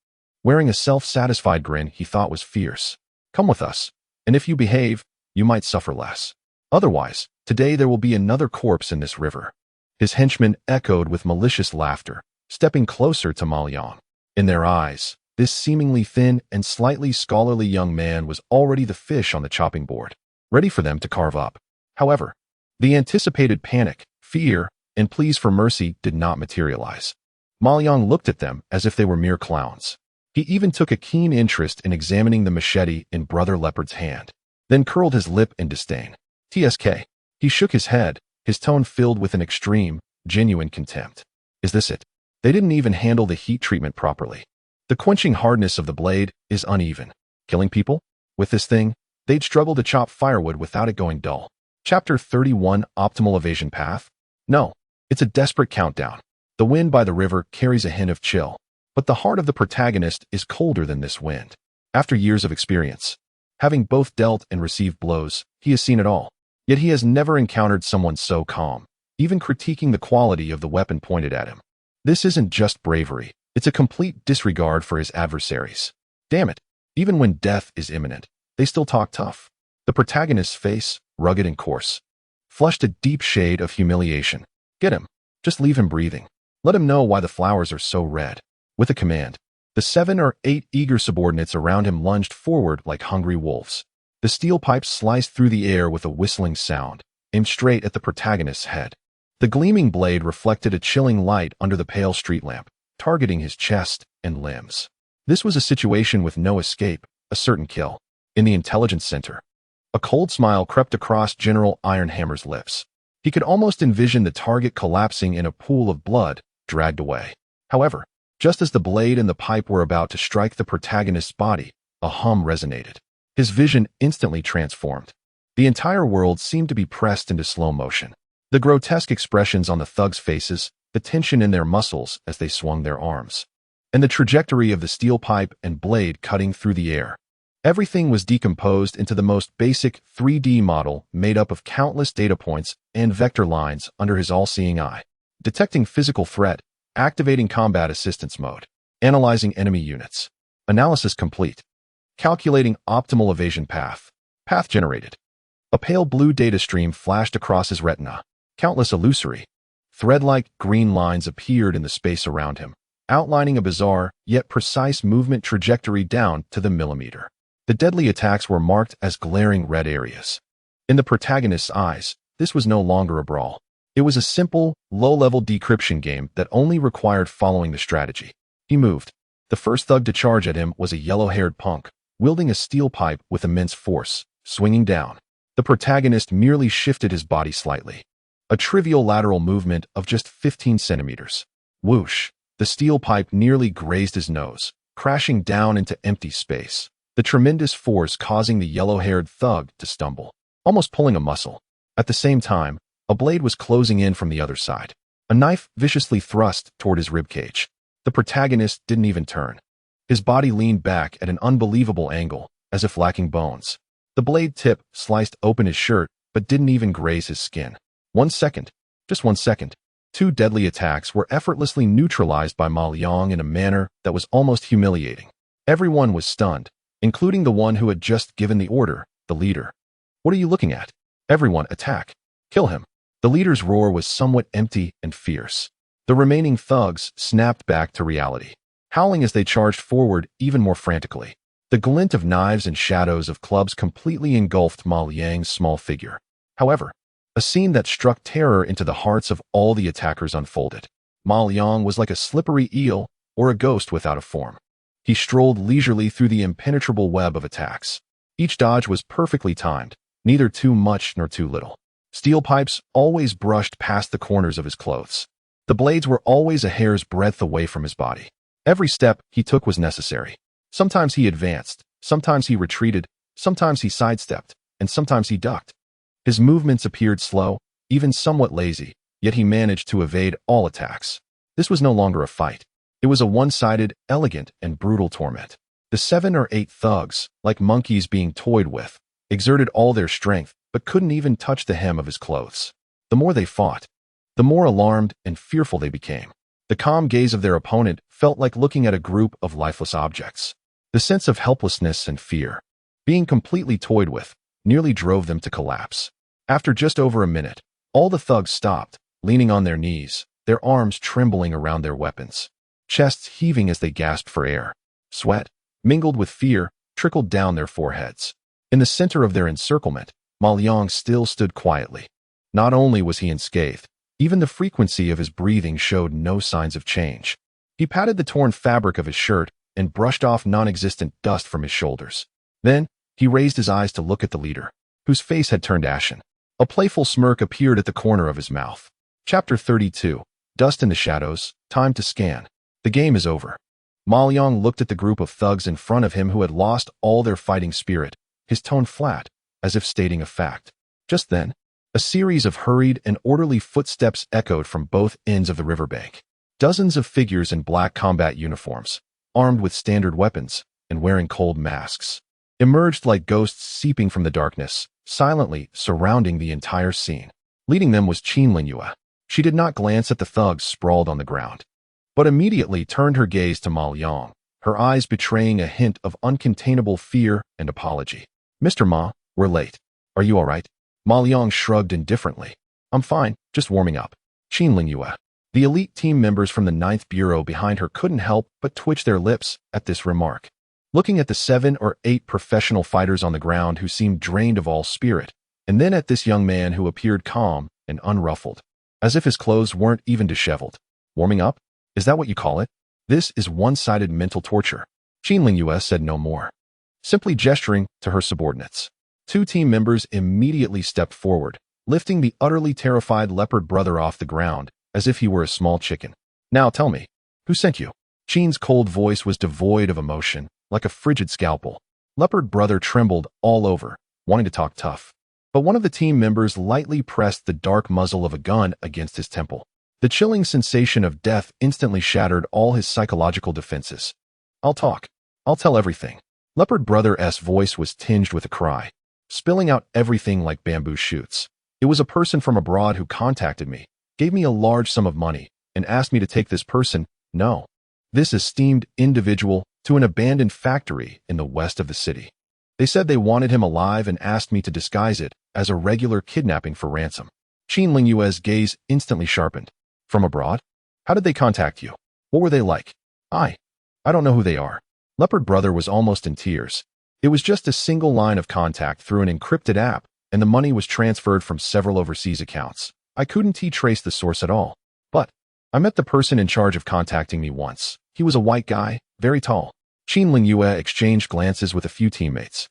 Wearing a self-satisfied grin he thought was fierce. "Come with us, and if you behave, you might suffer less. Otherwise, today there will be another corpse in this river." His henchmen echoed with malicious laughter, stepping closer to Ma Liang. In their eyes, this seemingly thin and slightly scholarly young man was already the fish on the chopping board, ready for them to carve up. However, the anticipated panic, fear, and pleas for mercy did not materialize. Ma Liang looked at them as if they were mere clowns. He even took a keen interest in examining the machete in Brother Leopard's hand, then curled his lip in disdain. "Tsk." He shook his head, his tone filled with an extreme, genuine contempt. "Is this it? They didn't even handle the heat treatment properly. The quenching hardness of the blade is uneven. Killing people? With this thing, they'd struggle to chop firewood without it going dull." Chapter 31, Optimal Evasion Path. No, it's a desperate countdown. The wind by the river carries a hint of chill, but the heart of the protagonist is colder than this wind. After years of experience, having both dealt and received blows, he has seen it all. Yet he has never encountered someone so calm, even critiquing the quality of the weapon pointed at him. This isn't just bravery, it's a complete disregard for his adversaries. Damn it, even when death is imminent, they still talk tough. The protagonist's face, rugged and coarse, flushed a deep shade of humiliation. Get him. Just leave him breathing. Let him know why the flowers are so red. With a command, the 7 or 8 eager subordinates around him lunged forward like hungry wolves. The steel pipes sliced through the air with a whistling sound, aimed straight at the protagonist's head. The gleaming blade reflected a chilling light under the pale street lamp, targeting his chest and limbs. This was a situation with no escape, a certain kill. In the intelligence center, a cold smile crept across General Ironhammer's lips. He could almost envision the target collapsing in a pool of blood, dragged away. However, just as the blade and the pipe were about to strike the protagonist's body, a hum resonated. His vision instantly transformed. The entire world seemed to be pressed into slow motion. The grotesque expressions on the thugs' faces, the tension in their muscles as they swung their arms, and the trajectory of the steel pipe and blade cutting through the air. Everything was decomposed into the most basic 3D model made up of countless data points and vector lines under his all-seeing eye. Detecting physical threat, activating combat assistance mode, analyzing enemy units. Analysis complete. Calculating optimal evasion path. Path generated. A pale blue data stream flashed across his retina. Countless illusory, thread-like green lines appeared in the space around him, outlining a bizarre, yet precise movement trajectory down to the millimeter. The deadly attacks were marked as glaring red areas. In the protagonist's eyes, this was no longer a brawl. It was a simple, low-level decryption game that only required following the strategy. He moved. The first thug to charge at him was a yellow-haired punk, wielding a steel pipe with immense force, swinging down. The protagonist merely shifted his body slightly. A trivial lateral movement of just 15 centimeters. Whoosh! The steel pipe nearly grazed his nose, crashing down into empty space, the tremendous force causing the yellow-haired thug to stumble, almost pulling a muscle. At the same time, a blade was closing in from the other side, a knife viciously thrust toward his ribcage. The protagonist didn't even turn. His body leaned back at an unbelievable angle, as if lacking bones. The blade tip sliced open his shirt, but didn't even graze his skin. 1 second. Just 1 second. 2 deadly attacks were effortlessly neutralized by Ma Liang in a manner that was almost humiliating. Everyone was stunned, including the one who had just given the order, the leader. What are you looking at? Everyone, attack. Kill him. The leader's roar was somewhat empty and fierce. The remaining thugs snapped back to reality, howling as they charged forward even more frantically. The glint of knives and shadows of clubs completely engulfed Ma Liang's small figure. However, a scene that struck terror into the hearts of all the attackers unfolded. Ma Liang was like a slippery eel or a ghost without a form. He strolled leisurely through the impenetrable web of attacks. Each dodge was perfectly timed, neither too much nor too little. Steel pipes always brushed past the corners of his clothes. The blades were always a hair's breadth away from his body. Every step he took was necessary. Sometimes he advanced, sometimes he retreated, sometimes he sidestepped, and sometimes he ducked. His movements appeared slow, even somewhat lazy, yet he managed to evade all attacks. This was no longer a fight. It was a one-sided, elegant, and brutal torment. The 7 or 8 thugs, like monkeys being toyed with, exerted all their strength, but couldn't even touch the hem of his clothes. The more they fought, the more alarmed and fearful they became. The calm gaze of their opponent felt like looking at a group of lifeless objects. The sense of helplessness and fear, being completely toyed with, nearly drove them to collapse. After just over a minute, all the thugs stopped, leaning on their knees, their arms trembling around their weapons, chests heaving as they gasped for air. Sweat, mingled with fear, trickled down their foreheads. In the center of their encirclement, Ma Liang still stood quietly. Not only was he unscathed, even the frequency of his breathing showed no signs of change. He patted the torn fabric of his shirt and brushed off non-existent dust from his shoulders. Then, he raised his eyes to look at the leader, whose face had turned ashen. A playful smirk appeared at the corner of his mouth. Chapter 32. Dust in the shadows, time to scan. The game is over. Ma Liang looked at the group of thugs in front of him who had lost all their fighting spirit, his tone flat, as if stating a fact. Just then, a series of hurried and orderly footsteps echoed from both ends of the riverbank. Dozens of figures in black combat uniforms, armed with standard weapons and wearing cold masks, emerged like ghosts seeping from the darkness, silently surrounding the entire scene. Leading them was Qin Lingyue. She did not glance at the thugs sprawled on the ground, but immediately turned her gaze to Ma Liang, her eyes betraying a hint of uncontainable fear and apology. Mr. Ma, we're late. Are you all right? Ma Liang shrugged indifferently. I'm fine, just warming up. Qin Lingyue. The elite team members from the 9th Bureau behind her couldn't help but twitch their lips at this remark. Looking at the 7 or 8 professional fighters on the ground who seemed drained of all spirit, and then at this young man who appeared calm and unruffled, as if his clothes weren't even disheveled. Warming up? Is that what you call it? This is one-sided mental torture. Qin Lingyue said no more, simply gesturing to her subordinates. 2 team members immediately stepped forward, lifting the utterly terrified leopard brother off the ground as if he were a small chicken. Now tell me, who sent you? Qin's cold voice was devoid of emotion, like a frigid scalpel. Leopard brother trembled all over, wanting to talk tough. But one of the team members lightly pressed the dark muzzle of a gun against his temple. The chilling sensation of death instantly shattered all his psychological defenses. I'll talk. I'll tell everything. Leopard brother's voice was tinged with a cry, spilling out everything like bamboo shoots. It was a person from abroad who contacted me, gave me a large sum of money, and asked me to take this person, no, this esteemed individual, to an abandoned factory in the west of the city. They said they wanted him alive and asked me to disguise it as a regular kidnapping for ransom. Qin Lingyue's gaze instantly sharpened. From abroad? How did they contact you? What were they like? I don't know who they are. Leopard brother was almost in tears. It was just a single line of contact through an encrypted app, and the money was transferred from several overseas accounts. I couldn't trace the source at all. But I met the person in charge of contacting me once. He was a white guy, very tall. Qin Lingyue exchanged glances with a few teammates,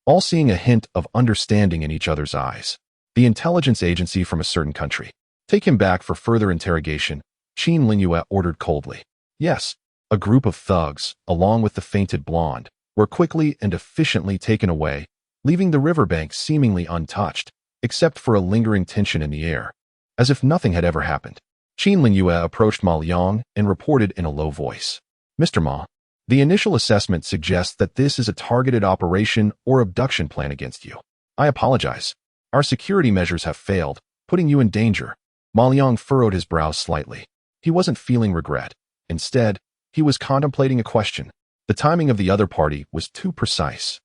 all seeing a hint of understanding in each other's eyes. The intelligence agency from a certain country. Take him back for further interrogation, Qin Lingyue ordered coldly. Yes, a group of thugs, along with the fainted blonde, were quickly and efficiently taken away, leaving the riverbank seemingly untouched, except for a lingering tension in the air, as if nothing had ever happened. Qin Lingyue approached Ma Liang and reported in a low voice. Mr. Ma, the initial assessment suggests that this is a targeted operation or abduction plan against you. I apologize. Our security measures have failed, putting you in danger. Ma Liang furrowed his brows slightly. He wasn't feeling regret. Instead, he was contemplating a question. The timing of the other party was too precise.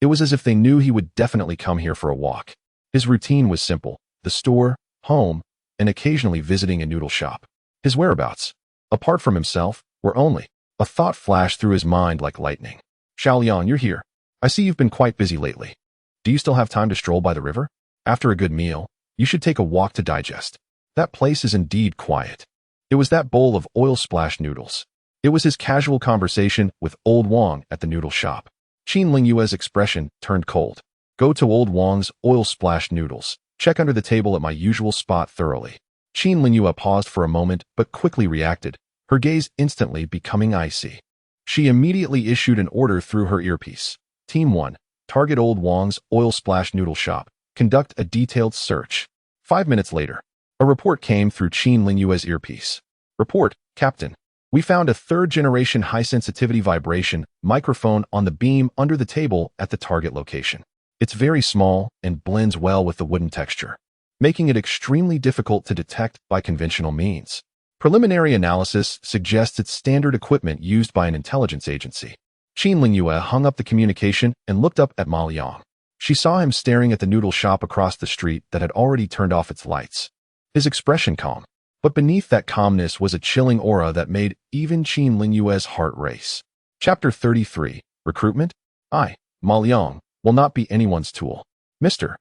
It was as if they knew he would definitely come here for a walk. His routine was simple: the store, home, and occasionally visiting a noodle shop. His whereabouts, apart from himself, were only. A thought flashed through his mind like lightning. Xiaoliang, you're here. I see you've been quite busy lately. Do you still have time to stroll by the river? After a good meal, you should take a walk to digest. That place is indeed quiet. It was that bowl of oil-splashed noodles. It was his casual conversation with Old Wang at the noodle shop. Qin Lingyue's expression turned cold. Go to Old Wang's oil-splashed noodles. Check under the table at my usual spot thoroughly. Qin Lingyue paused for a moment but quickly reacted, her gaze instantly becoming icy. She immediately issued an order through her earpiece. Team 1, target Old Wang's oil-splashed noodle shop. Conduct a detailed search. 5 minutes later, a report came through Qin Lingyue's earpiece. Report, Captain. We found a third-generation high-sensitivity vibration microphone on the beam under the table at the target location. It's very small and blends well with the wooden texture, making it extremely difficult to detect by conventional means. Preliminary analysis suggests it's standard equipment used by an intelligence agency. Qin Lingyue hung up the communication and looked up at Ma Liang. She saw him staring at the noodle shop across the street that had already turned off its lights. His expression calm, but beneath that calmness was a chilling aura that made even Qin Lingyue's heart race. Chapter 33, Recruitment? I, Ma Liang, will not be anyone's tool. Mr.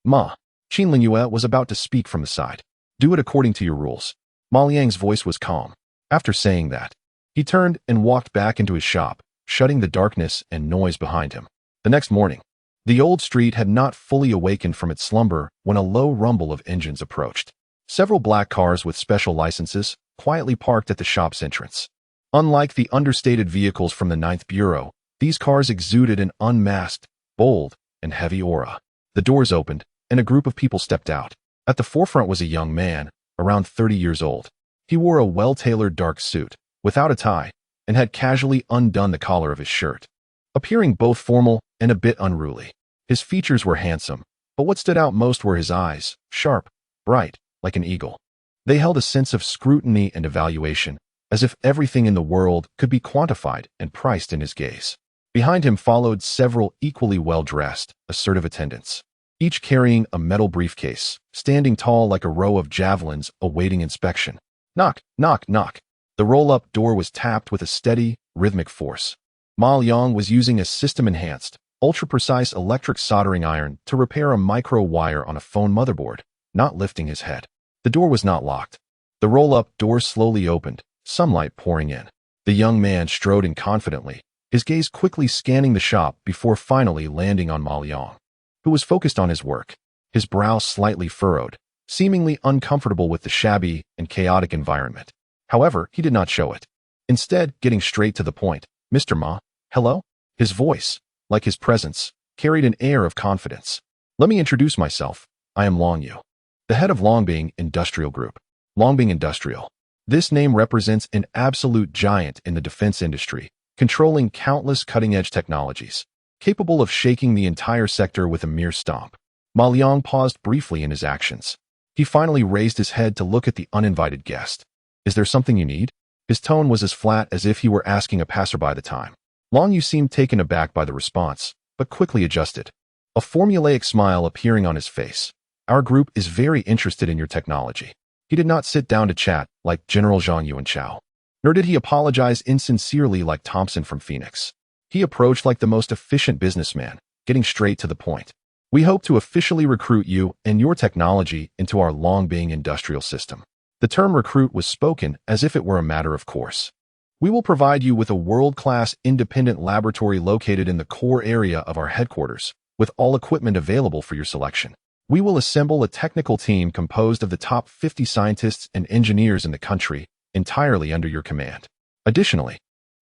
Ma. Qin Lingyue was about to speak from the side. Do it according to your rules. Ma Liang's voice was calm. After saying that, he turned and walked back into his shop, shutting the darkness and noise behind him. The next morning, the old street had not fully awakened from its slumber when a low rumble of engines approached. Several black cars with special licenses quietly parked at the shop's entrance. Unlike the understated vehicles from the Ninth Bureau, these cars exuded an unmasked, bold, and heavy aura. The doors opened, and a group of people stepped out. At the forefront was a young man, around 30 years old. He wore a well-tailored dark suit, without a tie, and had casually undone the collar of his shirt, appearing both formal and a bit unruly. His features were handsome, but what stood out most were his eyes, sharp, bright, like an eagle. They held a sense of scrutiny and evaluation, as if everything in the world could be quantified and priced in his gaze. Behind him followed several equally well-dressed, assertive attendants, each carrying a metal briefcase, standing tall like a row of javelins awaiting inspection. Knock, knock, knock. The roll-up door was tapped with a steady, rhythmic force. Ma Liang was using a system-enhanced, ultra-precise electric soldering iron to repair a micro-wire on a phone motherboard, not lifting his head. The door was not locked. The roll-up door slowly opened, sunlight pouring in. The young man strode in confidently, his gaze quickly scanning the shop before finally landing on Ma Liang, who was focused on his work, his brow slightly furrowed, seemingly uncomfortable with the shabby and chaotic environment. However, he did not show it. Instead, getting straight to the point, Mr. Ma, hello? His voice, like his presence, carried an air of confidence. Let me introduce myself. I am Long Yu, the head of Longbing Industrial Group. Longbing Industrial. This name represents an absolute giant in the defense industry, controlling countless cutting-edge technologies, capable of shaking the entire sector with a mere stomp. Ma Liang paused briefly in his actions. He finally raised his head to look at the uninvited guest. Is there something you need? His tone was as flat as if he were asking a passerby the time. Long Yu seemed taken aback by the response, but quickly adjusted, a formulaic smile appearing on his face. Our group is very interested in your technology. He did not sit down to chat like General Zhang Yuanchao, nor did he apologize insincerely like Thompson from Phoenix. He approached like the most efficient businessman, getting straight to the point. We hope to officially recruit you and your technology into our Longbing industrial system. The term recruit was spoken as if it were a matter of course. We will provide you with a world-class independent laboratory located in the core area of our headquarters, with all equipment available for your selection. We will assemble a technical team composed of the top 50 scientists and engineers in the country, entirely under your command. Additionally,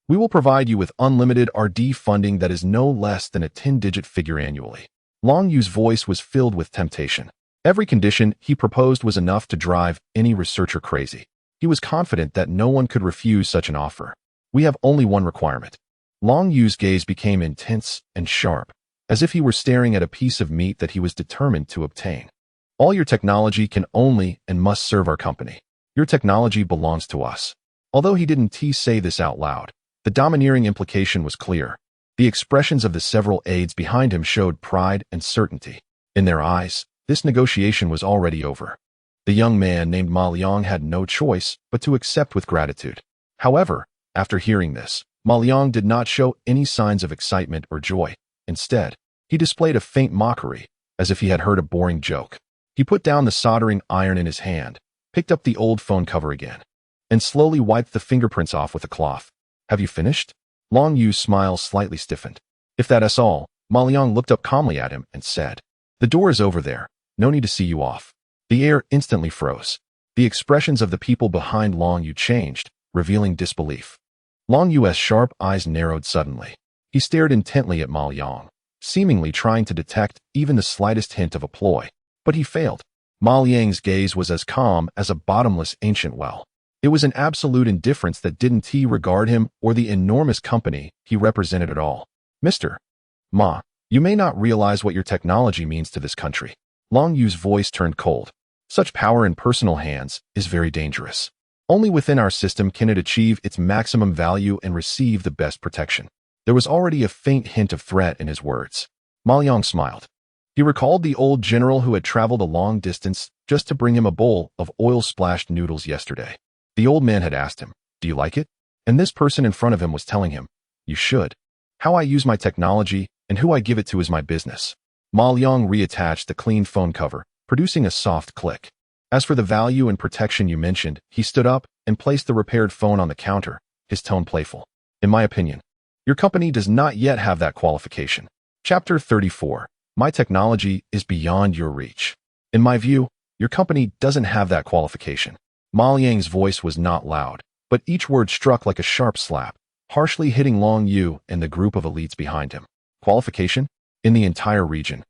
we will provide you with unlimited RD funding that is no less than a 10-digit figure annually. Long Yu's voice was filled with temptation. Every condition he proposed was enough to drive any researcher crazy. He was confident that no one could refuse such an offer. We have only one requirement. Long Yu's gaze became intense and sharp, as if he were staring at a piece of meat that he was determined to obtain. All your technology can only and must serve our company. Your technology belongs to us. Although he didn't say this out loud, the domineering implication was clear. The expressions of the several aides behind him showed pride and certainty. In their eyes, this negotiation was already over. The young man named Ma Liang had no choice but to accept with gratitude. However, after hearing this, Ma Liang did not show any signs of excitement or joy. Instead, he displayed a faint mockery, as if he had heard a boring joke. He put down the soldering iron in his hand, picked up the old phone cover again, and slowly wiped the fingerprints off with a cloth. Have you finished? Long Yu's smile slightly stiffened. If that's all, Ma Liang looked up calmly at him and said, "The door is over there. No need to see you off." The air instantly froze. The expressions of the people behind Long Yu changed, revealing disbelief. Long Yu's sharp eyes narrowed suddenly. He stared intently at Ma Liang, seemingly trying to detect even the slightest hint of a ploy. But he failed. Ma Liang's gaze was as calm as a bottomless ancient well. It was an absolute indifference that didn't regard him or the enormous company he represented at all. "Mr. Ma, you may not realize what your technology means to this country." Long Yu's voice turned cold. "Such power in personal hands is very dangerous. Only within our system can it achieve its maximum value and receive the best protection." There was already a faint hint of threat in his words. Ma Liang smiled. He recalled the old general who had traveled a long distance just to bring him a bowl of oil-splashed noodles yesterday. The old man had asked him, "Do you like it?" And this person in front of him was telling him, "You should. How I use my technology and who I give it to is my business." Ma Liang reattached the clean phone cover, producing a soft click. "As for the value and protection you mentioned," he stood up and placed the repaired phone on the counter, his tone playful. "In my opinion, your company does not yet have that qualification." Chapter 34. My technology is beyond your reach. In my view, your company doesn't have that qualification. Ma Liang's voice was not loud, but each word struck like a sharp slap, harshly hitting Long Yu and the group of elites behind him. Qualification? In the entire region.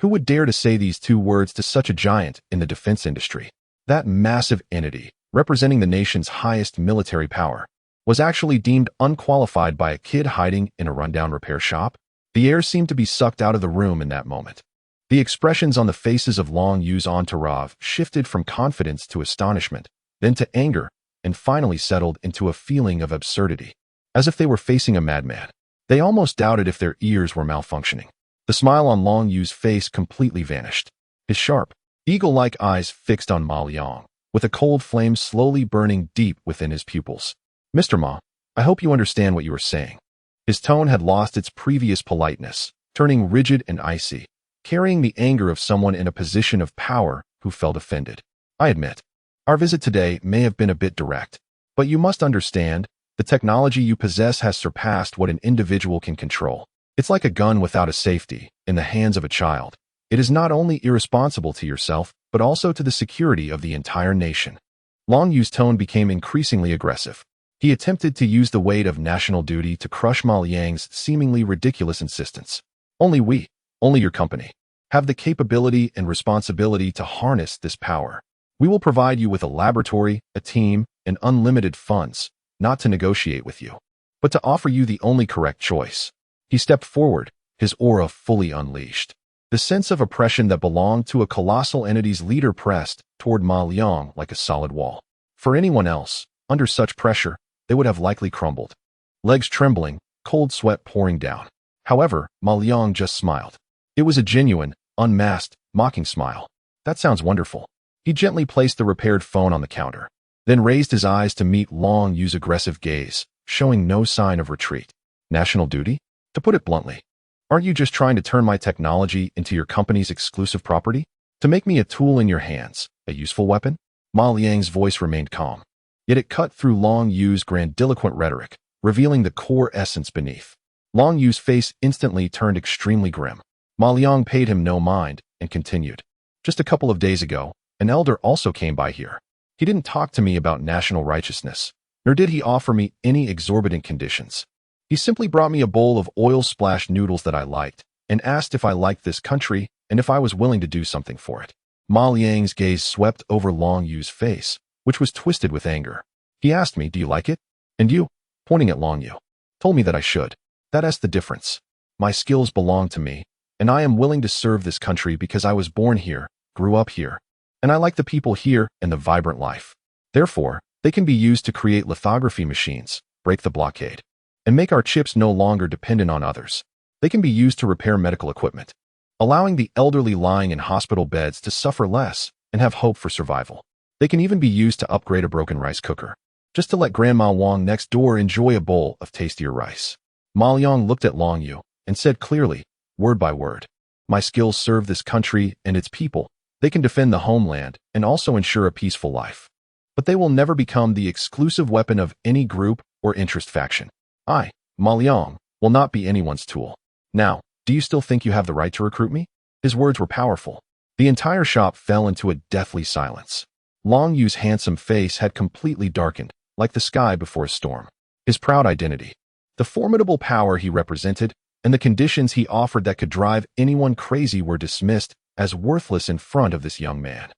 Who would dare to say these two words to such a giant in the defense industry? That massive entity, representing the nation's highest military power, was actually deemed unqualified by a kid hiding in a rundown repair shop? The air seemed to be sucked out of the room in that moment. The expressions on the faces of Long Yu's entourage shifted from confidence to astonishment, then to anger, and finally settled into a feeling of absurdity, as if they were facing a madman. They almost doubted if their ears were malfunctioning. The smile on Long Yu's face completely vanished. His sharp, eagle-like eyes fixed on Ma Liang, with a cold flame slowly burning deep within his pupils. "Mr. Ma, I hope you understand what you are saying." His tone had lost its previous politeness, turning rigid and icy, carrying the anger of someone in a position of power who felt offended. "I admit, our visit today may have been a bit direct, but you must understand, the technology you possess has surpassed what an individual can control. It's like a gun without a safety, in the hands of a child. It is not only irresponsible to yourself, but also to the security of the entire nation." Long Yu's tone became increasingly aggressive. He attempted to use the weight of national duty to crush Ma Liang's seemingly ridiculous insistence. "Only we, only your company, have the capability and responsibility to harness this power. We will provide you with a laboratory, a team, and unlimited funds, not to negotiate with you, but to offer you the only correct choice." He stepped forward, his aura fully unleashed. The sense of oppression that belonged to a colossal entity's leader pressed toward Ma Liang like a solid wall. For anyone else, under such pressure, they would have likely crumbled. Legs trembling, cold sweat pouring down. However, Ma Liang just smiled. It was a genuine, unmasked, mocking smile. "That sounds wonderful." He gently placed the repaired phone on the counter, then raised his eyes to meet Long Yu's aggressive gaze, showing no sign of retreat. "National duty? To put it bluntly, aren't you just trying to turn my technology into your company's exclusive property? To make me a tool in your hands, a useful weapon?" Ma Liang's voice remained calm, yet it cut through Long Yu's grandiloquent rhetoric, revealing the core essence beneath. Long Yu's face instantly turned extremely grim. Ma Liang paid him no mind and continued. "Just a couple of days ago, an elder also came by here. He didn't talk to me about national righteousness, nor did he offer me any exorbitant conditions. He simply brought me a bowl of oil-splashed noodles that I liked, and asked if I liked this country and if I was willing to do something for it. Ma Liang's gaze swept over Long Yu's face, which was twisted with anger. He asked me, "Do you like it?" "And you," pointing at Long Yu, "told me that I should. That's the difference. My skills belong to me, and I am willing to serve this country because I was born here, grew up here, and I like the people here and the vibrant life. Therefore, they can be used to create lithography machines, break the blockade, and make our chips no longer dependent on others. They can be used to repair medical equipment, allowing the elderly lying in hospital beds to suffer less and have hope for survival. They can even be used to upgrade a broken rice cooker, just to let Grandma Wang next door enjoy a bowl of tastier rice." Ma Liang looked at Long Yu and said clearly, word by word, "My skills serve this country and its people. They can defend the homeland and also ensure a peaceful life. But they will never become the exclusive weapon of any group or interest faction. I, Ma Liang, will not be anyone's tool. Now, do you still think you have the right to recruit me?" His words were powerful. The entire shop fell into a deathly silence. Long Yu's handsome face had completely darkened, like the sky before a storm. His proud identity, the formidable power he represented, and the conditions he offered that could drive anyone crazy were dismissed as worthless in front of this young man.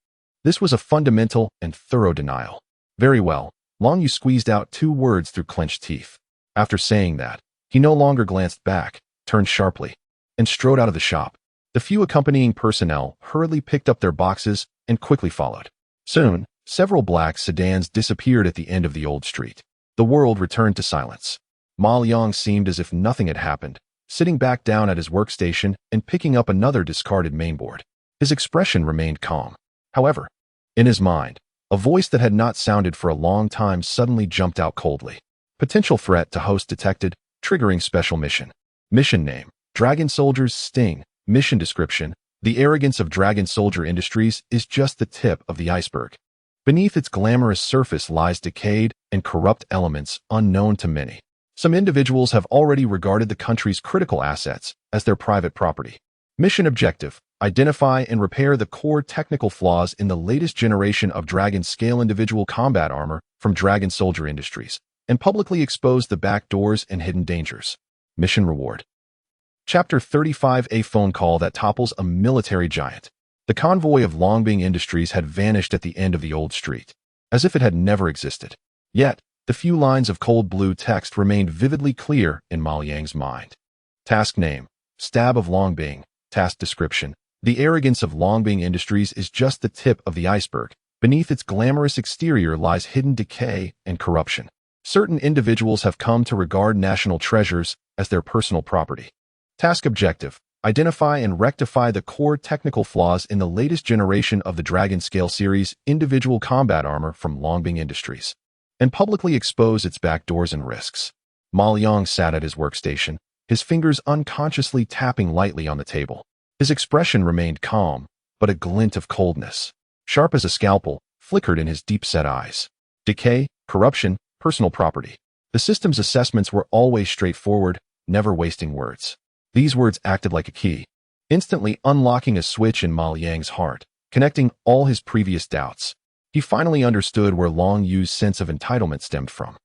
This was a fundamental and thorough denial. Very well, Long Yu squeezed out 2 words through clenched teeth. After saying that, he no longer glanced back, turned sharply, and strode out of the shop. The few accompanying personnel hurriedly picked up their boxes and quickly followed. Soon, several black sedans disappeared at the end of the old street. The world returned to silence. Ma Liang seemed as if nothing had happened, sitting back down at his workstation and picking up another discarded mainboard. His expression remained calm. However, in his mind, a voice that had not sounded for a long time suddenly jumped out coldly. Potential threat to host detected, triggering special mission. Mission name, Dragon Soldier's Sting. Mission description, the arrogance of Dragon Soldier Industries is just the tip of the iceberg. Beneath its glamorous surface lies decayed and corrupt elements unknown to many. Some individuals have already regarded the country's critical assets as their private property. Mission objective, identify and repair the core technical flaws in the latest generation of Dragon-scale individual combat armor from Dragon Soldier Industries, and publicly expose the back doors and hidden dangers. Mission reward. Chapter 35: A phone call that topples a military giant. The convoy of Longbing Industries had vanished at the end of the old street, as if it had never existed. Yet, the few lines of cold blue text remained vividly clear in Ma Liang's mind. Task name, Stab of Longbing. Task description, the arrogance of Longbing Industries is just the tip of the iceberg. Beneath its glamorous exterior lies hidden decay and corruption. Certain individuals have come to regard national treasures as their personal property. Task objective, identify and rectify the core technical flaws in the latest generation of the Dragon Scale Series individual combat armor from Longbing Industries, and publicly expose its backdoors and risks. Ma Liang sat at his workstation, his fingers unconsciously tapping lightly on the table. His expression remained calm, but a glint of coldness, sharp as a scalpel, flickered in his deep-set eyes. Decay, corruption, personal property. The system's assessments were always straightforward, never wasting words. These words acted like a key, instantly unlocking a switch in Ma Liang's heart, connecting all his previous doubts. He finally understood where Long Yu's sense of entitlement stemmed from.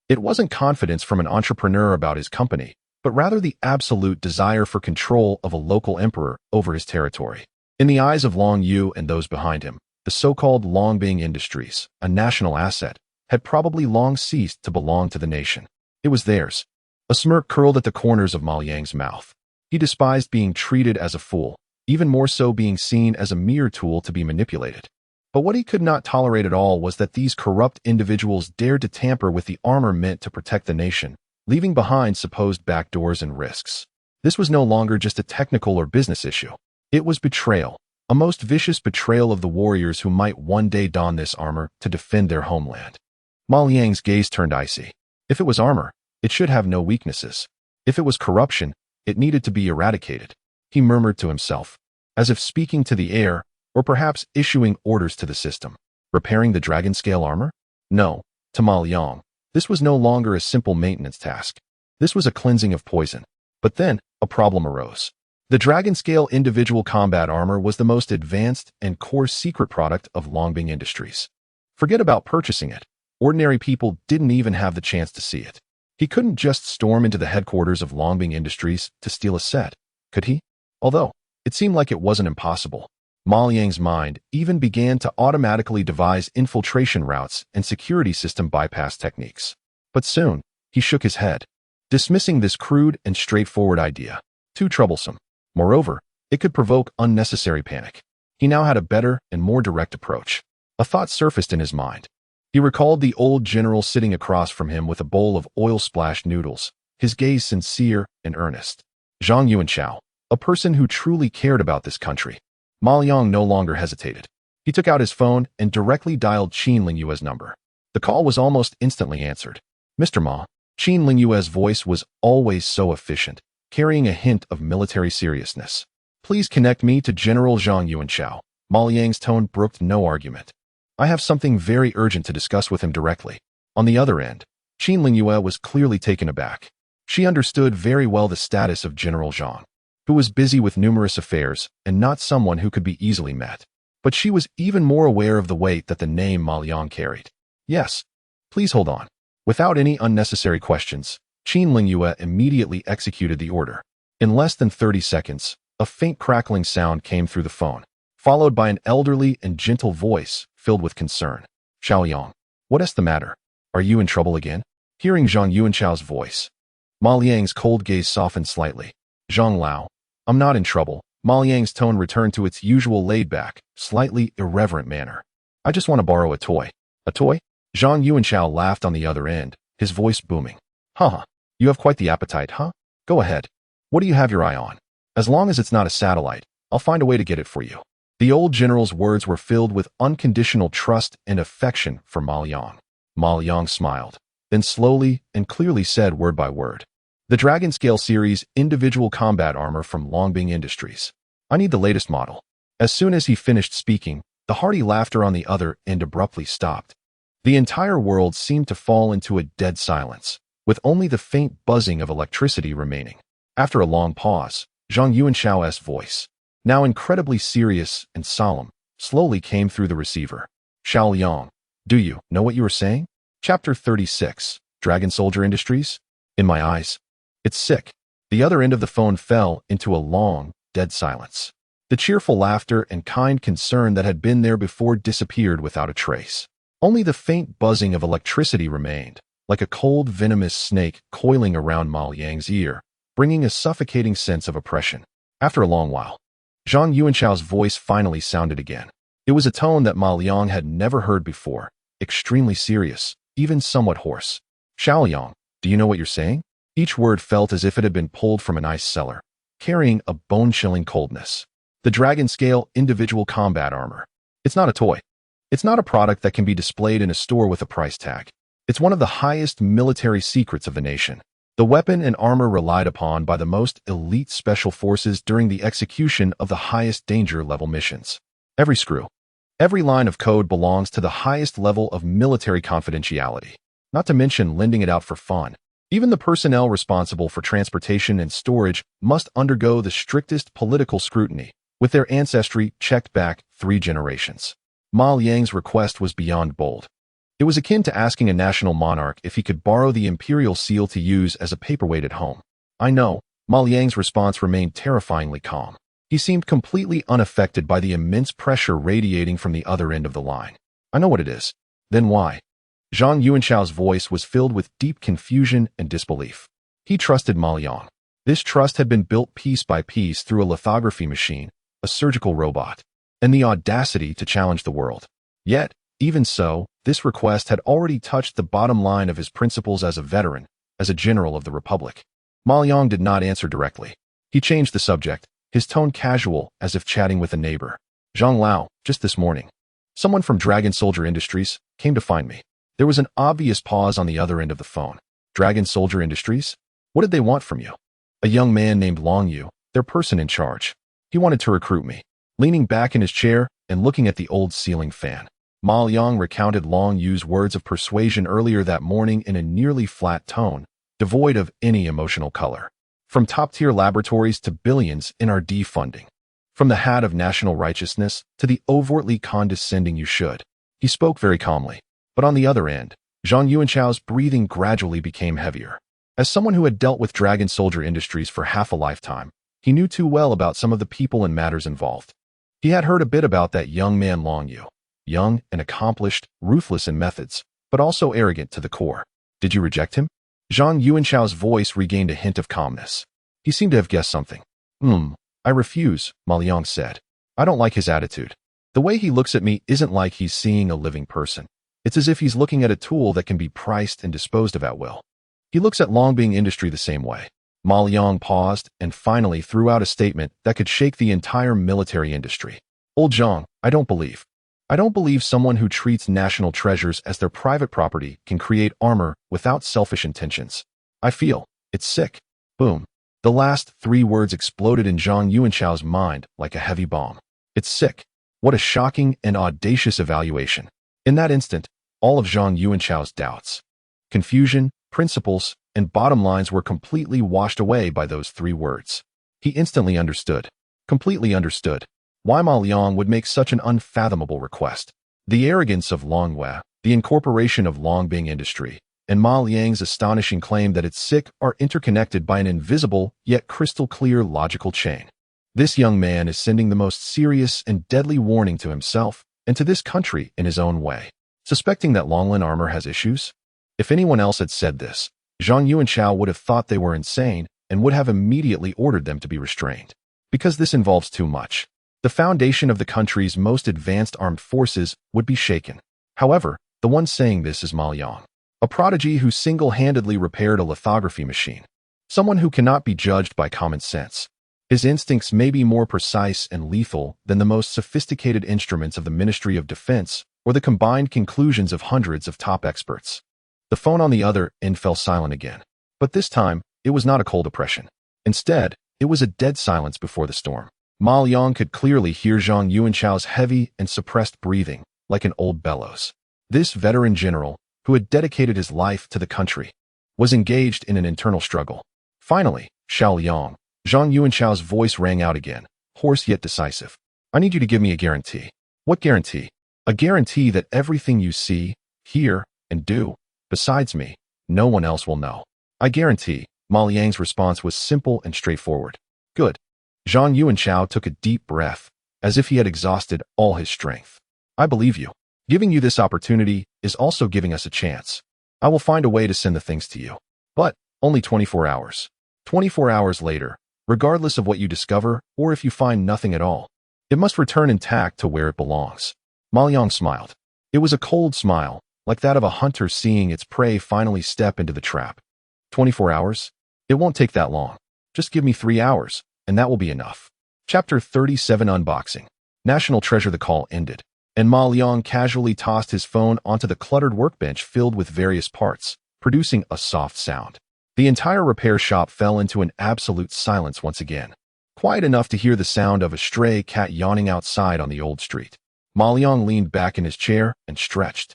It wasn't confidence from an entrepreneur about his company, but rather the absolute desire for control of a local emperor over his territory. In the eyes of Long Yu and those behind him, the so-called Longbing Industries, a national asset, had probably long ceased to belong to the nation. It was theirs. A smirk curled at the corners of Ma Liang's mouth. He despised being treated as a fool, even more so being seen as a mere tool to be manipulated. But what he could not tolerate at all was that these corrupt individuals dared to tamper with the armor meant to protect the nation, leaving behind supposed backdoors and risks. This was no longer just a technical or business issue. It was betrayal, a most vicious betrayal of the warriors who might one day don this armor to defend their homeland. Ma Liang's gaze turned icy. If it was armor, it should have no weaknesses. If it was corruption, it needed to be eradicated. He murmured to himself, as if speaking to the air, or perhaps issuing orders to the system. Repairing the dragon-scale armor? No, to Ma Liang, this was no longer a simple maintenance task. This was a cleansing of poison. But then, a problem arose. The dragon-scale individual combat armor was the most advanced and core secret product of Longbing Industries. Forget about purchasing it, Ordinary people didn't even have the chance to see it. He couldn't just storm into the headquarters of Longbing Industries to steal a set, could he? Although, it seemed like it wasn't impossible. Ma Liang's mind even began to automatically devise infiltration routes and security system bypass techniques. But soon, he shook his head, dismissing this crude and straightforward idea. Too troublesome. Moreover, it could provoke unnecessary panic. He now had a better and more direct approach. A thought surfaced in his mind. He recalled the old general sitting across from him with a bowl of oil-splashed noodles, his gaze sincere and earnest. Zhang Yuanchao, a person who truly cared about this country. Ma Liang no longer hesitated. He took out his phone and directly dialed Qin Lingyue's number. The call was almost instantly answered. Mr. Ma. Qin Lingyue's voice was always so efficient, carrying a hint of military seriousness. Please connect me to General Zhang Yuanchao. Ma Liang's tone brooked no argument. I have something very urgent to discuss with him directly. On the other end, Qin Lingyue was clearly taken aback. She understood very well the status of General Zhang, who was busy with numerous affairs and not someone who could be easily met. But she was even more aware of the weight that the name Ma Liang carried. Yes. Please hold on. Without any unnecessary questions, Qin Lingyue immediately executed the order. In less than 30 seconds, a faint crackling sound came through the phone, followed by an elderly and gentle voice filled with concern. Xiaoyang, what is the matter? Are you in trouble again? Hearing Zhang Yuanchao's voice, Ma Liang's cold gaze softened slightly. Zhang Lao, I'm not in trouble. Ma Liang's tone returned to its usual laid-back, slightly irreverent manner. I just want to borrow a toy. A toy? Zhang Yuanchao laughed on the other end, his voice booming. Huh, you have quite the appetite, huh? Go ahead. What do you have your eye on? As long as it's not a satellite, I'll find a way to get it for you. The old general's words were filled with unconditional trust and affection for Ma Liang. Ma Liang smiled, then slowly and clearly said word by word. The Dragon Scale Series individual combat armor from Longbing Industries. I need the latest model. As soon as he finished speaking, the hearty laughter on the other end abruptly stopped. The entire world seemed to fall into a dead silence, with only the faint buzzing of electricity remaining. After a long pause, Zhang Yuanchao's voice, now incredibly serious and solemn, slowly came through the receiver. Xiaoyang, do you know what you were saying? Chapter 36, Dragon Soldier Industries? In my eyes. It's sick. The other end of the phone fell into a long, dead silence. The cheerful laughter and kind concern that had been there before disappeared without a trace. Only the faint buzzing of electricity remained, like a cold, venomous snake coiling around Ma Liang's ear, bringing a suffocating sense of oppression. After a long while, Zhang Yuanchao's voice finally sounded again. It was a tone that Ma Liang had never heard before, extremely serious, even somewhat hoarse. Xiaoyang, do you know what you're saying? Each word felt as if it had been pulled from an ice cellar, carrying a bone-chilling coldness. The Dragon Scale individual combat armor. It's not a toy. It's not a product that can be displayed in a store with a price tag. It's one of the highest military secrets of the nation. The weapon and armor relied upon by the most elite special forces during the execution of the highest danger level missions. Every screw, every line of code belongs to the highest level of military confidentiality, not to mention lending it out for fun. Even the personnel responsible for transportation and storage must undergo the strictest political scrutiny, with their ancestry checked back 3 generations. Ma Liang's request was beyond bold. It was akin to asking a national monarch if he could borrow the imperial seal to use as a paperweight at home. I know. Ma Liang's response remained terrifyingly calm. He seemed completely unaffected by the immense pressure radiating from the other end of the line. I know what it is. Then why? Zhang Yuanchao's voice was filled with deep confusion and disbelief. He trusted Ma Liang. This trust had been built piece by piece through a lithography machine, a surgical robot, and the audacity to challenge the world. Yet, even so, this request had already touched the bottom line of his principles as a veteran, as a general of the Republic. Ma Liang did not answer directly. He changed the subject, his tone casual as if chatting with a neighbor. Zhang Lao, just this morning, someone from Dragon Soldier Industries came to find me. There was an obvious pause on the other end of the phone. Dragon Soldier Industries? What did they want from you? A young man named Long Yu, their person in charge. He wanted to recruit me. Leaning back in his chair and looking at the old ceiling fan, Ma Liang recounted Long Yu's words of persuasion earlier that morning in a nearly flat tone, devoid of any emotional color. From top-tier laboratories to billions in R&D funding. From the hat of national righteousness to the overtly condescending you should. He spoke very calmly. But on the other end, Zhang Yuanchao's breathing gradually became heavier. As someone who had dealt with Dragon Soldier Industries for half a lifetime, he knew too well about some of the people and matters involved. He had heard a bit about that young man Long Yu. Young and accomplished, ruthless in methods, but also arrogant to the core. Did you reject him? Zhang Yuanchao's voice regained a hint of calmness. He seemed to have guessed something. I refuse, Ma Liang said. I don't like his attitude. The way he looks at me isn't like he's seeing a living person. It's as if he's looking at a tool that can be priced and disposed of at will. He looks at Longbing Industry the same way. Ma Liang paused and finally threw out a statement that could shake the entire military industry. Old Zhang, I don't believe someone who treats national treasures as their private property can create armor without selfish intentions. I feel it's sick. Boom. The last 3 words exploded in Zhang Yuanchao's mind like a heavy bomb. It's sick. What a shocking and audacious evaluation. In that instant, all of Zhang Yuanchao's doubts, confusion, principles, and bottom lines were completely washed away by those 3 words. He instantly understood, completely understood, why Ma Liang would make such an unfathomable request. The arrogance of Longwei, the incorporation of Longbing Industry, and Ma Liang's astonishing claim that it's sick are interconnected by an invisible yet crystal-clear logical chain. This young man is sending the most serious and deadly warning to himself and to this country in his own way, suspecting that Longlin armor has issues. If anyone else had said this, Zhang Yuanchao would have thought they were insane and would have immediately ordered them to be restrained. Because this involves too much. The foundation of the country's most advanced armed forces would be shaken. However, the one saying this is Ma Liang, a prodigy who single-handedly repaired a lithography machine. Someone who cannot be judged by common sense. His instincts may be more precise and lethal than the most sophisticated instruments of the Ministry of Defense or the combined conclusions of hundreds of top experts. The phone on the other end fell silent again. But this time, it was not a cold depression. Instead, it was a dead silence before the storm. Ma Liang could clearly hear Zhang Yuanchao's heavy and suppressed breathing, like an old bellows. This veteran general, who had dedicated his life to the country, was engaged in an internal struggle. Finally, Xiao Liang, Zhang Yuanchao's voice rang out again, hoarse yet decisive. I need you to give me a guarantee. What guarantee? A guarantee that everything you see, hear, and do, besides me, no one else will know. I guarantee. Ma Liang's response was simple and straightforward. Good. Zhang Yuanchao took a deep breath, as if he had exhausted all his strength. I believe you. Giving you this opportunity is also giving us a chance. I will find a way to send the things to you. But only 24 hours. 24 hours later, regardless of what you discover or if you find nothing at all, it must return intact to where it belongs. Ma Liang smiled. It was a cold smile, like that of a hunter seeing its prey finally step into the trap. 24 hours? It won't take that long. Just give me 3 hours, and that will be enough. Chapter 37 Unboxing. National Treasure. The call ended, and Ma Liang casually tossed his phone onto the cluttered workbench filled with various parts, producing a soft sound. The entire repair shop fell into an absolute silence once again, quiet enough to hear the sound of a stray cat yawning outside on the old street. Ma Liang leaned back in his chair and stretched,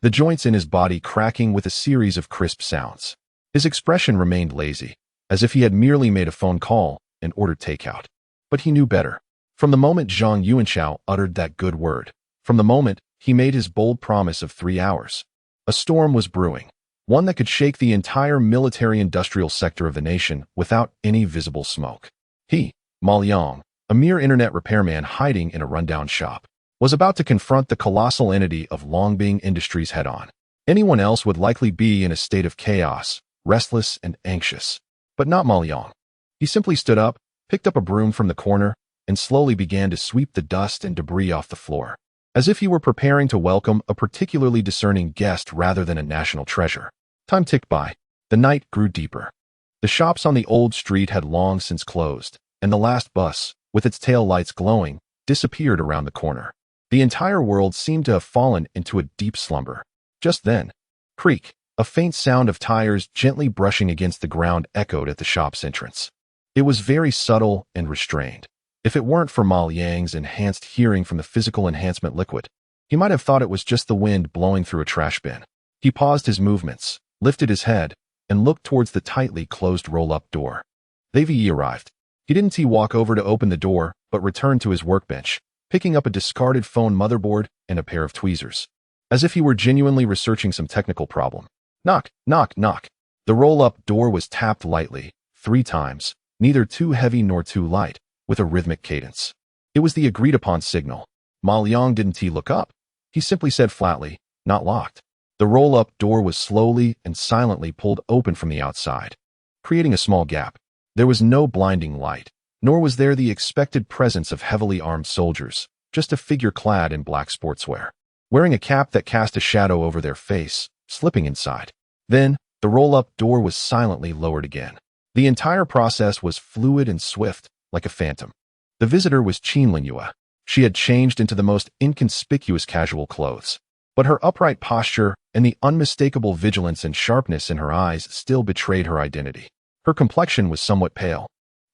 the joints in his body cracking with a series of crisp sounds. His expression remained lazy, as if he had merely made a phone call and ordered takeout. But he knew better. From the moment Zhang Yuanchao uttered that good word, from the moment he made his bold promise of 3 hours, a storm was brewing, one that could shake the entire military-industrial sector of the nation without any visible smoke. He, Ma Liang, a mere internet repairman hiding in a rundown shop, was about to confront the colossal entity of Longbing Industries head-on. Anyone else would likely be in a state of chaos, restless and anxious. But not Ma Liang. He simply stood up, picked up a broom from the corner, and slowly began to sweep the dust and debris off the floor, as if he were preparing to welcome a particularly discerning guest rather than a national treasure. Time ticked by. The night grew deeper. The shops on the old street had long since closed, and the last bus, with its tail lights glowing, disappeared around the corner. The entire world seemed to have fallen into a deep slumber. Just then, creak, a faint sound of tires gently brushing against the ground echoed at the shop's entrance. It was very subtle and restrained. If it weren't for Ma Liang's enhanced hearing from the physical enhancement liquid, he might have thought it was just the wind blowing through a trash bin. He paused his movements, lifted his head, and looked towards the tightly closed roll-up door. Davey arrived. He didn't walk over to open the door, but returned to his workbench, picking up a discarded phone motherboard and a pair of tweezers. as if he were genuinely researching some technical problem. Knock, knock, knock. The roll-up door was tapped lightly, 3 times, neither too heavy nor too light, with a rhythmic cadence. It was the agreed-upon signal. Ma Liang didn't look up. He simply said flatly, "Not locked." The roll-up door was slowly and silently pulled open from the outside, creating a small gap. There was no blinding light, nor was there the expected presence of heavily armed soldiers, just a figure clad in black sportswear, wearing a cap that cast a shadow over their face, slipping inside. Then, the roll-up door was silently lowered again. The entire process was fluid and swift, like a phantom. The visitor was Qin Lingyue. She had changed into the most inconspicuous casual clothes, but her upright posture and the unmistakable vigilance and sharpness in her eyes still betrayed her identity. Her complexion was somewhat pale,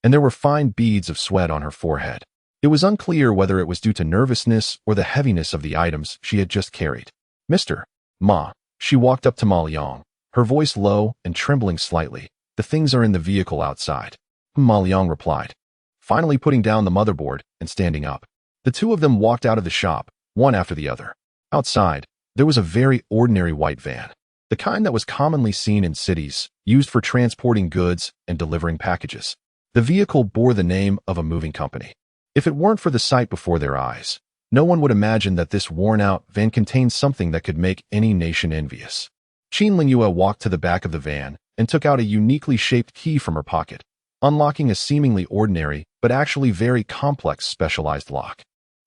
and there were fine beads of sweat on her forehead. It was unclear whether it was due to nervousness or the heaviness of the items she had just carried. "Mr. Ma." She walked up to Ma Liang, her voice low and trembling slightly. "The things are in the vehicle outside." Ma Liang replied, finally putting down the motherboard and standing up. The two of them walked out of the shop, one after the other. Outside, there was a very ordinary white van, the kind that was commonly seen in cities, used for transporting goods and delivering packages. The vehicle bore the name of a moving company. If it weren't for the sight before their eyes, no one would imagine that this worn-out van contained something that could make any nation envious. Qin Lingyue walked to the back of the van and took out a uniquely shaped key from her pocket, unlocking a seemingly ordinary but actually very complex specialized lock.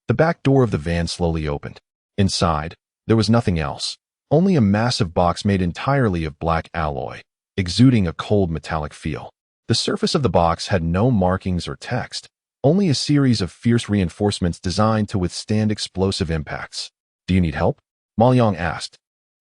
The back door of the van slowly opened. Inside, there was nothing else, only a massive box made entirely of black alloy, exuding a cold metallic feel. The surface of the box had no markings or text, only a series of fierce reinforcements designed to withstand explosive impacts. "Do you need help?" Ma Liang asked,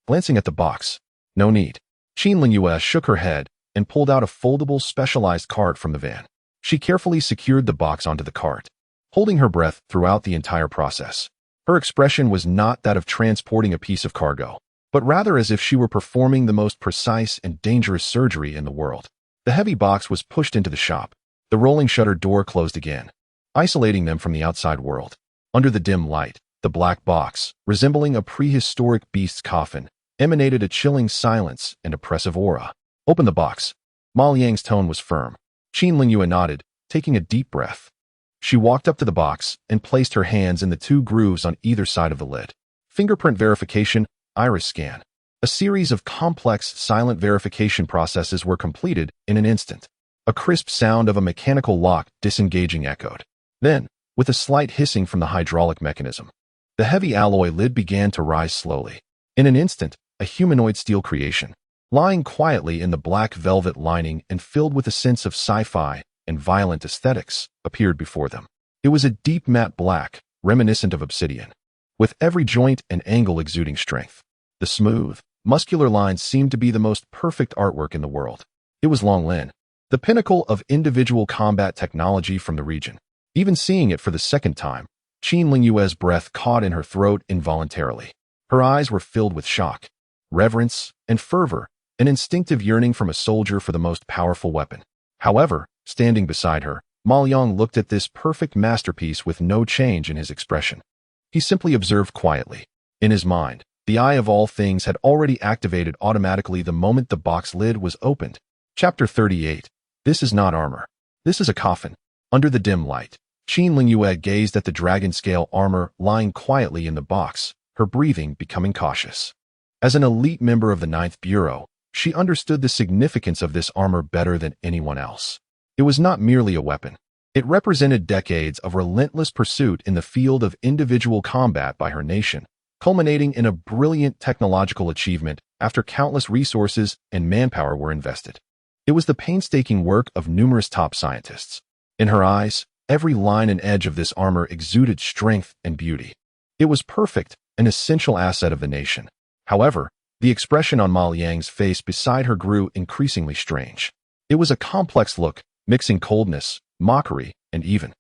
glancing at the box. "No need." Qin Lingyue shook her head and pulled out a foldable specialized cart from the van. She carefully secured the box onto the cart, holding her breath throughout the entire process. Her expression was not that of transporting a piece of cargo, but rather as if she were performing the most precise and dangerous surgery in the world. The heavy box was pushed into the shop. The rolling shutter door closed again, isolating them from the outside world. Under the dim light, the black box, resembling a prehistoric beast's coffin, emanated a chilling silence and oppressive aura. "Open the box." Ma Liang's tone was firm. Qin Lingyue nodded, taking a deep breath. She walked up to the box and placed her hands in the 2 grooves on either side of the lid. Fingerprint verification, iris scan. A series of complex silent verification processes were completed in an instant. A crisp sound of a mechanical lock disengaging echoed. Then, with a slight hissing from the hydraulic mechanism, the heavy alloy lid began to rise slowly. In an instant, a humanoid steel creation, lying quietly in the black velvet lining and filled with a sense of sci-fi and violent aesthetics, appeared before them. It was a deep matte black, reminiscent of obsidian, with every joint and angle exuding strength. The smooth, muscular lines seemed to be the most perfect artwork in the world. It was Long Lin, the pinnacle of individual combat technology from the region. Even seeing it for the second time, Qin Lingyue's breath caught in her throat involuntarily. Her eyes were filled with shock, reverence, and fervor, an instinctive yearning from a soldier for the most powerful weapon. However, standing beside her, Ma Liang looked at this perfect masterpiece with no change in his expression. He simply observed quietly. In his mind, the eye of all things had already activated automatically the moment the box lid was opened. Chapter 38. This is not armor. This is a coffin. Under the dim light, Qin Lingyue gazed at the dragon-scale armor lying quietly in the box, her breathing becoming cautious. As an elite member of the 9th Bureau, she understood the significance of this armor better than anyone else. It was not merely a weapon. It represented decades of relentless pursuit in the field of individual combat by her nation, culminating in a brilliant technological achievement after countless resources and manpower were invested. It was the painstaking work of numerous top scientists. In her eyes, every line and edge of this armor exuded strength and beauty. It was perfect, an essential asset of the nation. However, the expression on Ma Liang's face beside her grew increasingly strange. It was a complex look, mixing coldness, mockery, and even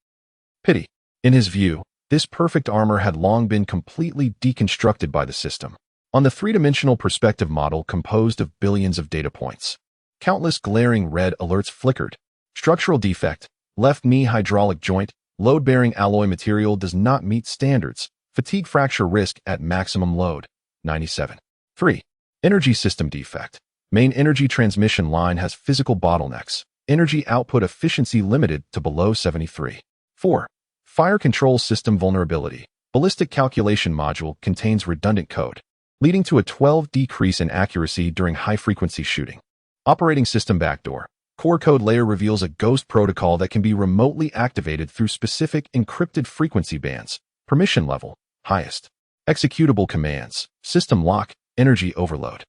pity. In his view, this perfect armor had long been completely deconstructed by the system. On the 3-dimensional perspective model composed of billions of data points, countless glaring red alerts flickered. Structural defect, left knee hydraulic joint, load-bearing alloy material does not meet standards, fatigue fracture risk at maximum load. 97. 3. Energy system defect. Main energy transmission line has physical bottlenecks. Energy output efficiency limited to below 73. 4. Fire control system vulnerability. Ballistic calculation module contains redundant code, leading to a 12 decrease in accuracy during high-frequency shooting. Operating system backdoor. Core code layer reveals a ghost protocol that can be remotely activated through specific encrypted frequency bands. Permission level, highest. Executable commands, system lock, energy overload.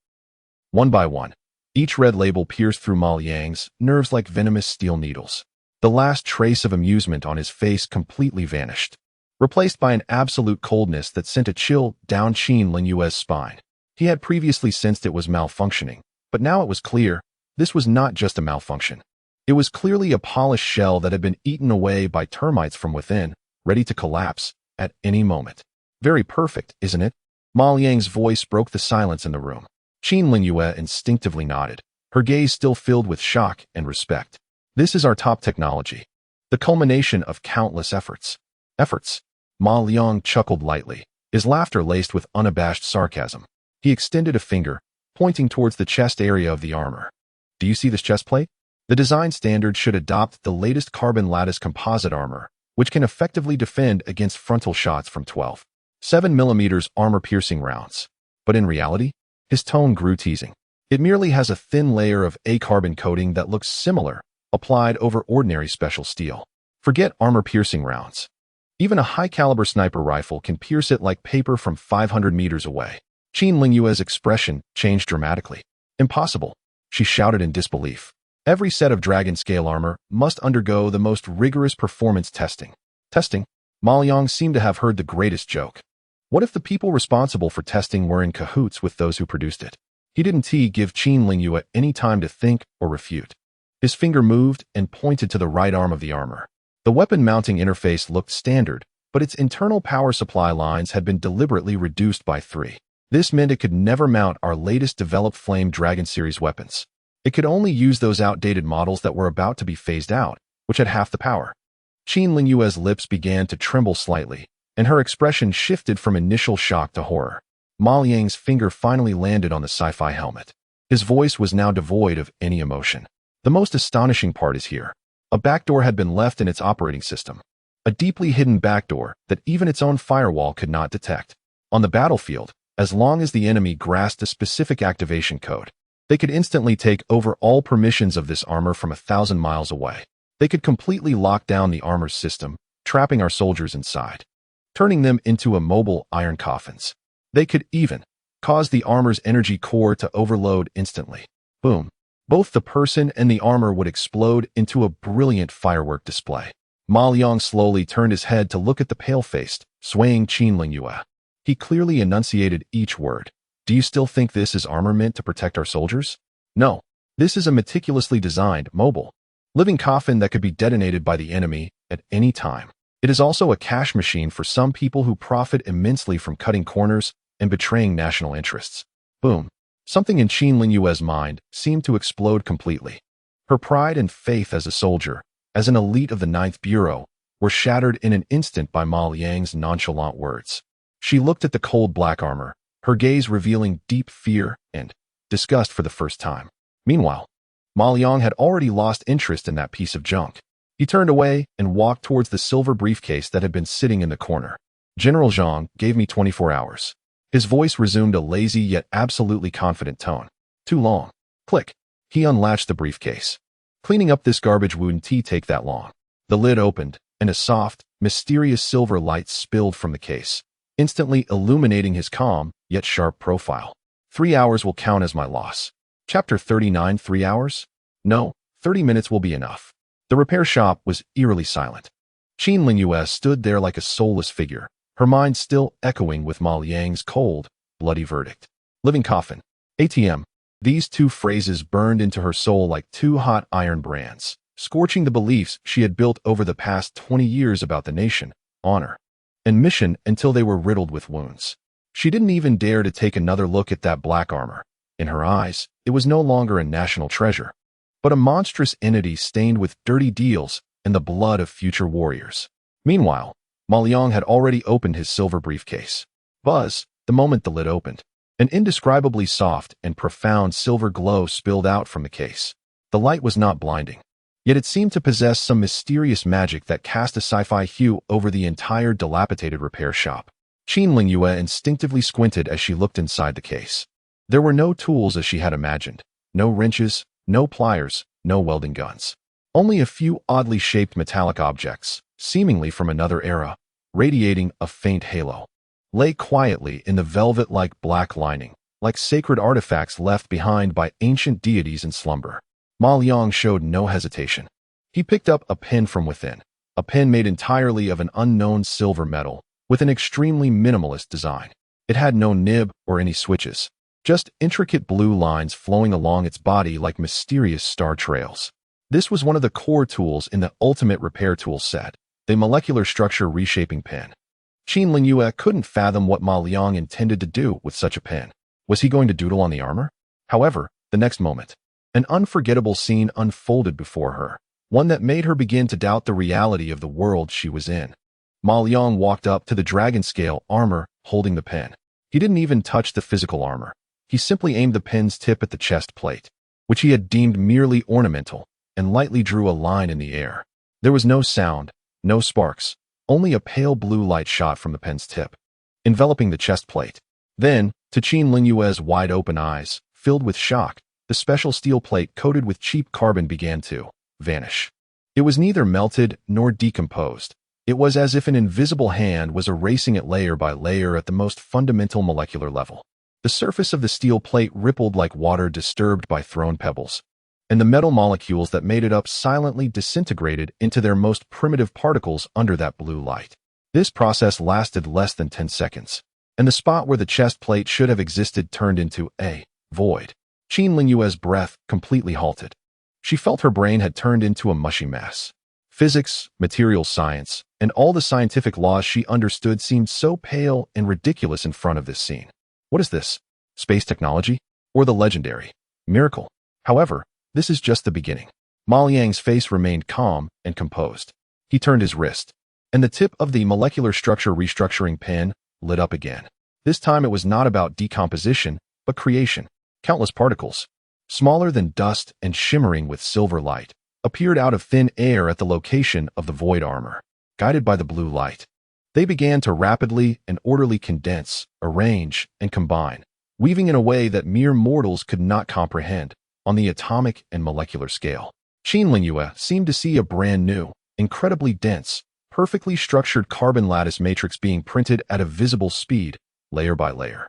One by one, each red label pierced through Ma Liang's nerves like venomous steel needles. The last trace of amusement on his face completely vanished, replaced by an absolute coldness that sent a chill down Qin Linyue's spine. He had previously sensed it was malfunctioning, but now it was clear this was not just a malfunction. It was clearly a polished shell that had been eaten away by termites from within, ready to collapse at any moment. Very perfect, isn't it? Ma Liang's voice broke the silence in the room. Qin Linyue instinctively nodded, her gaze still filled with shock and respect. This is our top technology, the culmination of countless efforts. Ma Liang chuckled lightly, his laughter laced with unabashed sarcasm. He extended a finger, pointing towards the chest area of the armor. Do you see this chest plate? The design standard should adopt the latest carbon lattice composite armor, which can effectively defend against frontal shots from 12.7mm armor-piercing rounds. But in reality, his tone grew teasing. It merely has a thin layer of A-carbon coating that looks similar, applied over ordinary special steel. Forget armor-piercing rounds. Even a high-caliber sniper rifle can pierce it like paper from 500 meters away. Qin Linyue's expression changed dramatically. Impossible, she shouted in disbelief. Every set of dragon-scale armor must undergo the most rigorous performance testing. Testing? Ma Liang seemed to have heard the greatest joke. What if the people responsible for testing were in cahoots with those who produced it? He didn't give Qin Linyue any time to think or refute. His finger moved and pointed to the right arm of the armor. The weapon mounting interface looked standard, but its internal power supply lines had been deliberately reduced by 3. This meant it could never mount our latest developed Flame Dragon series weapons. It could only use those outdated models that were about to be phased out, which had half the power. Qin Linyue's lips began to tremble slightly, and her expression shifted from initial shock to horror. Ma Liang's finger finally landed on the Sci-Fi helmet. His voice was now devoid of any emotion. The most astonishing part is here. A backdoor had been left in its operating system. A deeply hidden backdoor that even its own firewall could not detect. On the battlefield, as long as the enemy grasped a specific activation code, they could instantly take over all permissions of this armor from 1,000 miles away. They could completely lock down the armor's system, trapping our soldiers inside, turning them into immobile iron coffins. They could even cause the armor's energy core to overload instantly. Boom. Both the person and the armor would explode into a brilliant firework display. Ma Liang slowly turned his head to look at the pale-faced, swaying Qin Linyue. He clearly enunciated each word. Do you still think this is armor meant to protect our soldiers? No. This is a meticulously designed, mobile, living coffin that could be detonated by the enemy at any time. It is also a cash machine for some people who profit immensely from cutting corners and betraying national interests. Boom. Something in Qin Linyue's mind seemed to explode completely. Her pride and faith as a soldier, as an elite of the 9th Bureau, were shattered in an instant by Ma Liang's nonchalant words. She looked at the cold black armor, her gaze revealing deep fear and disgust for the first time. Meanwhile, Ma Liang had already lost interest in that piece of junk. He turned away and walked towards the silver briefcase that had been sitting in the corner. General Zhang gave me 24 hours. His voice resumed a lazy yet absolutely confident tone. Too long. Click. He unlatched the briefcase. Cleaning up this garbage wouldn't take that long. The lid opened, and a soft, mysterious silver light spilled from the case, instantly illuminating his calm, yet sharp profile. 3 hours will count as my loss. Chapter 39. 3 hours? No, 30 minutes will be enough. The repair shop was eerily silent. Qin Linyue stood there like a soulless figure, her mind still echoing with Ma Liang's cold, bloody verdict. Living coffin. ATM. These two phrases burned into her soul like 2 hot iron brands, scorching the beliefs she had built over the past 20 years about the nation, honor, and mission until they were riddled with wounds. She didn't even dare to take another look at that black armor. In her eyes, it was no longer a national treasure, but a monstrous entity stained with dirty deals and the blood of future warriors. Meanwhile, Ma Liang had already opened his silver briefcase. Buzz, the moment the lid opened. An indescribably soft and profound silver glow spilled out from the case. The light was not blinding, yet it seemed to possess some mysterious magic that cast a sci-fi hue over the entire dilapidated repair shop. Qin Lingyue instinctively squinted as she looked inside the case. There were no tools as she had imagined. No wrenches, no pliers, no welding guns. Only a few oddly shaped metallic objects, seemingly from another era, radiating a faint halo, lay quietly in the velvet-like black lining, like sacred artifacts left behind by ancient deities in slumber. Ma Liang showed no hesitation. He picked up a pin from within, a pin made entirely of an unknown silver metal, with an extremely minimalist design. It had no nib or any switches, just intricate blue lines flowing along its body like mysterious star trails. This was one of the core tools in the ultimate repair tool set, the molecular structure reshaping pin. Qin Lingyue couldn't fathom what Ma Liang intended to do with such a pin. Was he going to doodle on the armor? However, the next moment, an unforgettable scene unfolded before her, one that made her begin to doubt the reality of the world she was in. Ma Liang walked up to the dragon-scale armor, holding the pin. He didn't even touch the physical armor. He simply aimed the pin's tip at the chest plate, which he had deemed merely ornamental, and lightly drew a line in the air. There was no sound, no sparks, only a pale blue light shot from the pen's tip, enveloping the chest plate. Then, to Qin Lingyue's wide-open eyes, filled with shock, the special steel plate coated with cheap carbon began to vanish. It was neither melted nor decomposed. It was as if an invisible hand was erasing it layer by layer at the most fundamental molecular level. The surface of the steel plate rippled like water disturbed by thrown pebbles, and the metal molecules that made it up silently disintegrated into their most primitive particles under that blue light. This process lasted less than 10 seconds, and the spot where the chest plate should have existed turned into a void. Qin Lingyue's breath completely halted. She felt her brain had turned into a mushy mess. Physics, materials science, and all the scientific laws she understood seemed so pale and ridiculous in front of this scene. What is this? Space technology? Or the legendary miracle? However, this is just the beginning. Ma Liang's face remained calm and composed. He turned his wrist, and the tip of the molecular structure restructuring pin lit up again. This time it was not about decomposition, but creation. Countless particles, smaller than dust and shimmering with silver light, appeared out of thin air at the location of the void armor. Guided by the blue light, they began to rapidly and orderly condense, arrange, and combine, weaving in a way that mere mortals could not comprehend on the atomic and molecular scale. Qin Lingyue seemed to see a brand new, incredibly dense, perfectly structured carbon lattice matrix being printed at a visible speed, layer by layer,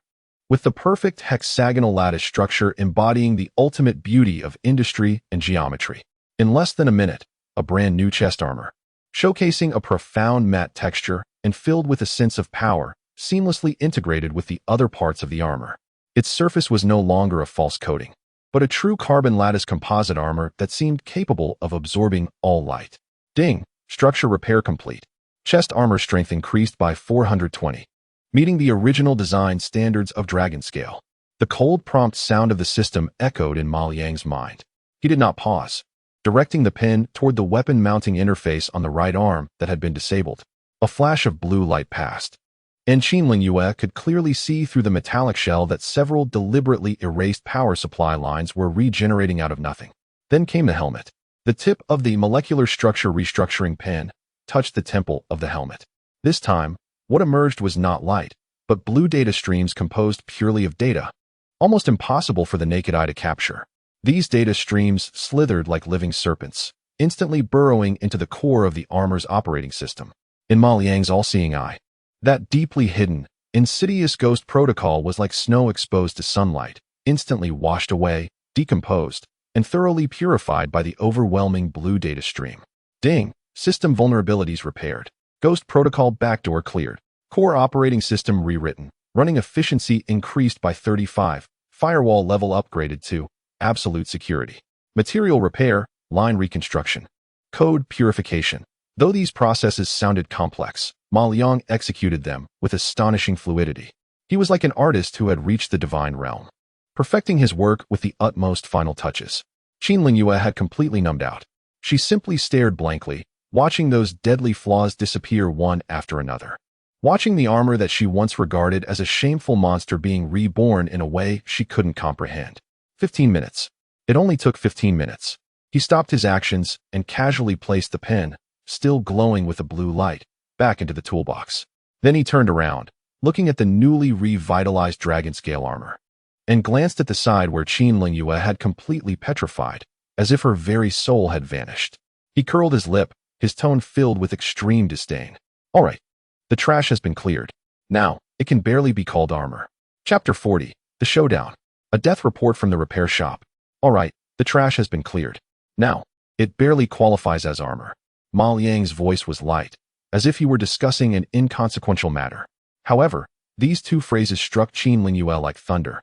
with the perfect hexagonal lattice structure embodying the ultimate beauty of industry and geometry. In less than a minute, a brand new chest armor, showcasing a profound matte texture and filled with a sense of power, seamlessly integrated with the other parts of the armor. Its surface was no longer a false coating, but a true carbon lattice composite armor that seemed capable of absorbing all light. Ding! Structure repair complete. Chest armor strength increased by 420, meeting the original design standards of Dragon Scale. The cold prompt sound of the system echoed in Ma Liang's mind. He did not pause, directing the pin toward the weapon mounting interface on the right arm that had been disabled. A flash of blue light passed, and Qin Lingyue could clearly see through the metallic shell that several deliberately erased power supply lines were regenerating out of nothing. Then came the helmet. The tip of the molecular structure restructuring pin touched the temple of the helmet. This time, what emerged was not light, but blue data streams composed purely of data, almost impossible for the naked eye to capture. These data streams slithered like living serpents, instantly burrowing into the core of the armor's operating system. In Ma Liang's all-seeing eye, that deeply hidden, insidious ghost protocol was like snow exposed to sunlight, instantly washed away, decomposed, and thoroughly purified by the overwhelming blue data stream. Ding! System vulnerabilities repaired. Ghost protocol backdoor cleared. Core operating system rewritten. Running efficiency increased by 35. Firewall level upgraded to absolute security. Material repair, line reconstruction. Code purification. Though these processes sounded complex, Ma Liang executed them with astonishing fluidity. He was like an artist who had reached the divine realm, perfecting his work with the utmost final touches. Qin Lingyue had completely numbed out. She simply stared blankly, watching those deadly flaws disappear one after another. watching the armor that she once regarded as a shameful monster being reborn in a way she couldn't comprehend. 15 minutes. It only took 15 minutes. He stopped his actions and casually placed the pen, still glowing with a blue light, back into the toolbox. Then he turned around, looking at the newly revitalized dragon scale armor, and glanced at the side where Qin Lingyue had completely petrified, as if her very soul had vanished. He curled his lip, his tone filled with extreme disdain. All right, the trash has been cleared. Now, it can barely be called armor. Chapter 40, The Showdown. A death report from the repair shop. All right, the trash has been cleared. Now, it barely qualifies as armor. Ma Liang's voice was light, as if he were discussing an inconsequential matter. However, these two phrases struck Qin Lingyue like thunder,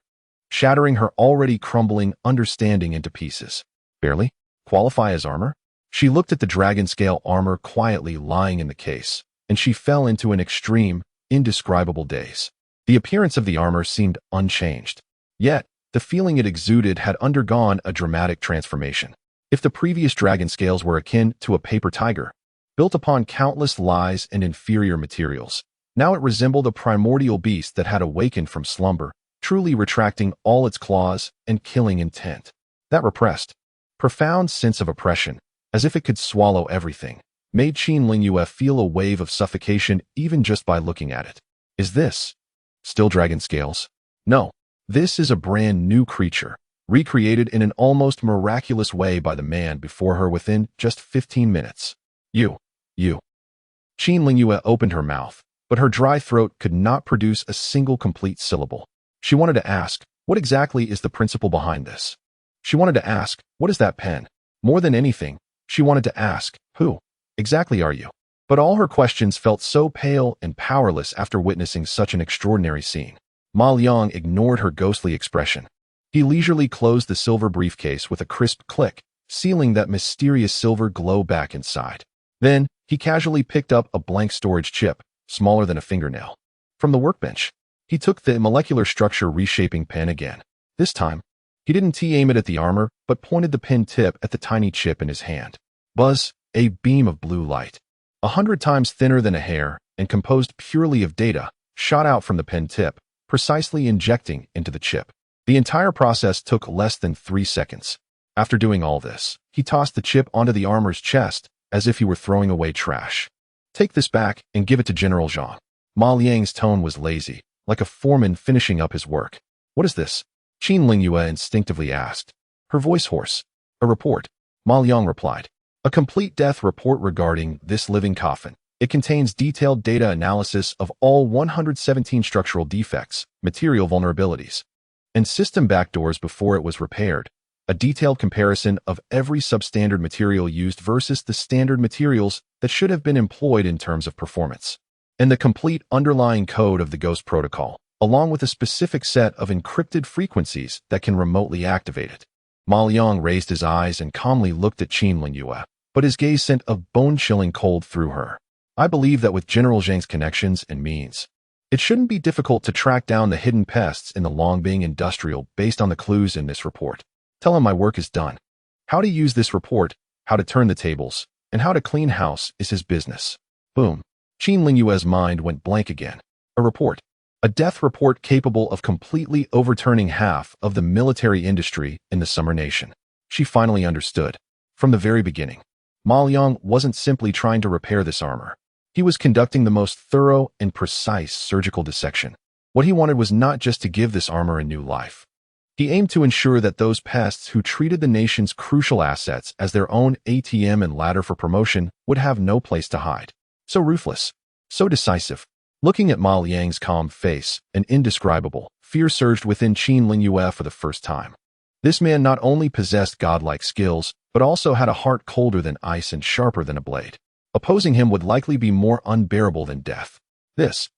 shattering her already crumbling understanding into pieces. Barely? Qualify as armor? She looked at the dragon scale armor quietly lying in the case, and she fell into an extreme, indescribable daze. The appearance of the armor seemed unchanged. Yet, the feeling it exuded had undergone a dramatic transformation. If the previous dragon scales were akin to a paper tiger, built upon countless lies and inferior materials, now it resembled a primordial beast that had awakened from slumber, truly retracting all its claws and killing intent. That repressed, profound sense of oppression, as if it could swallow everything, made Qin Lingyue feel a wave of suffocation even just by looking at it. Is this still dragon scales? No, this is a brand new creature, recreated in an almost miraculous way by the man before her within just 15 minutes. You. Qin Lingyue opened her mouth, but her dry throat could not produce a single complete syllable. She wanted to ask, what exactly is the principle behind this? She wanted to ask, what is that pen? More than anything, she wanted to ask, who exactly are you? But all her questions felt so pale and powerless after witnessing such an extraordinary scene. Ma Liang ignored her ghostly expression. He leisurely closed the silver briefcase with a crisp click, sealing that mysterious silver glow back inside. Then, he casually picked up a blank storage chip, smaller than a fingernail, from the workbench. He took the molecular structure reshaping pen again. This time, he didn't aim it at the armor, but pointed the pen tip at the tiny chip in his hand. Buzz, a beam of blue light, 100 times thinner than a hair and composed purely of data, shot out from the pen tip, precisely injecting into the chip. The entire process took less than 3 seconds. After doing all this, he tossed the chip onto the armor's chest, as if he were throwing away trash. Take this back and give it to General Zhang. Ma Liang's tone was lazy, like a foreman finishing up his work. What is this? Qin Lingyue instinctively asked, her voice hoarse. A report. Ma Liang replied. A complete death report regarding this living coffin. It contains detailed data analysis of all 117 structural defects, material vulnerabilities, and system backdoors before it was repaired. A detailed comparison of every substandard material used versus the standard materials that should have been employed in terms of performance. And the complete underlying code of the Ghost Protocol, along with a specific set of encrypted frequencies that can remotely activate it. Ma Liang raised his eyes and calmly looked at Qin Lingyue, but his gaze sent a bone-chilling cold through her. I believe that with General Zhang's connections and means, it shouldn't be difficult to track down the hidden pests in the Longbing Industrial based on the clues in this report. Tell him my work is done. How to use this report, how to turn the tables, and how to clean house is his business. Boom. Qin Lingyue's mind went blank again. A report. A death report capable of completely overturning half of the military industry in the Summer Nation. She finally understood. From the very beginning, Ma Liang wasn't simply trying to repair this armor. He was conducting the most thorough and precise surgical dissection. What he wanted was not just to give this armor a new life. He aimed to ensure that those pests who treated the nation's crucial assets as their own ATM and ladder for promotion would have no place to hide. So ruthless, so decisive. Looking at Ma Liang's calm face, an indescribable fear surged within Qin Lingyue for the first time. This man not only possessed godlike skills, but also had a heart colder than ice and sharper than a blade. Opposing him would likely be more unbearable than death. This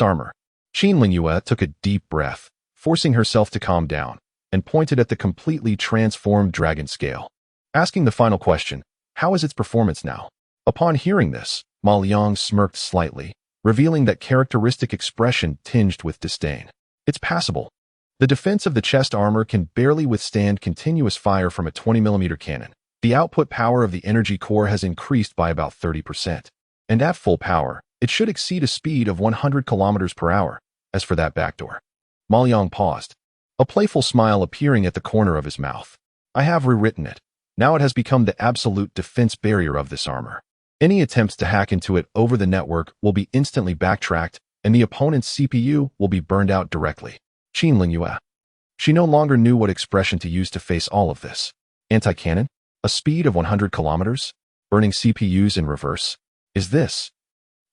armor. Qin Lingyue took a deep breath, forcing herself to calm down, and pointed at the completely transformed dragon scale. Asking the final question, how is its performance now? Upon hearing this, Ma Liang smirked slightly, revealing that characteristic expression tinged with disdain. It's passable. The defense of the chest armor can barely withstand continuous fire from a 20mm cannon. The output power of the energy core has increased by about 30%. And at full power, It should exceed a speed of 100 kilometers per hour. As for that backdoor. Ma Liang paused, a playful smile appearing at the corner of his mouth. I have rewritten it. Now it has become the absolute defense barrier of this armor. Any attempts to hack into it over the network will be instantly backtracked, and the opponent's CPU will be burned out directly. Qin Lingyue. She no longer knew what expression to use to face all of this. Anti-cannon? A speed of 100 kilometers? Burning CPUs in reverse? Is this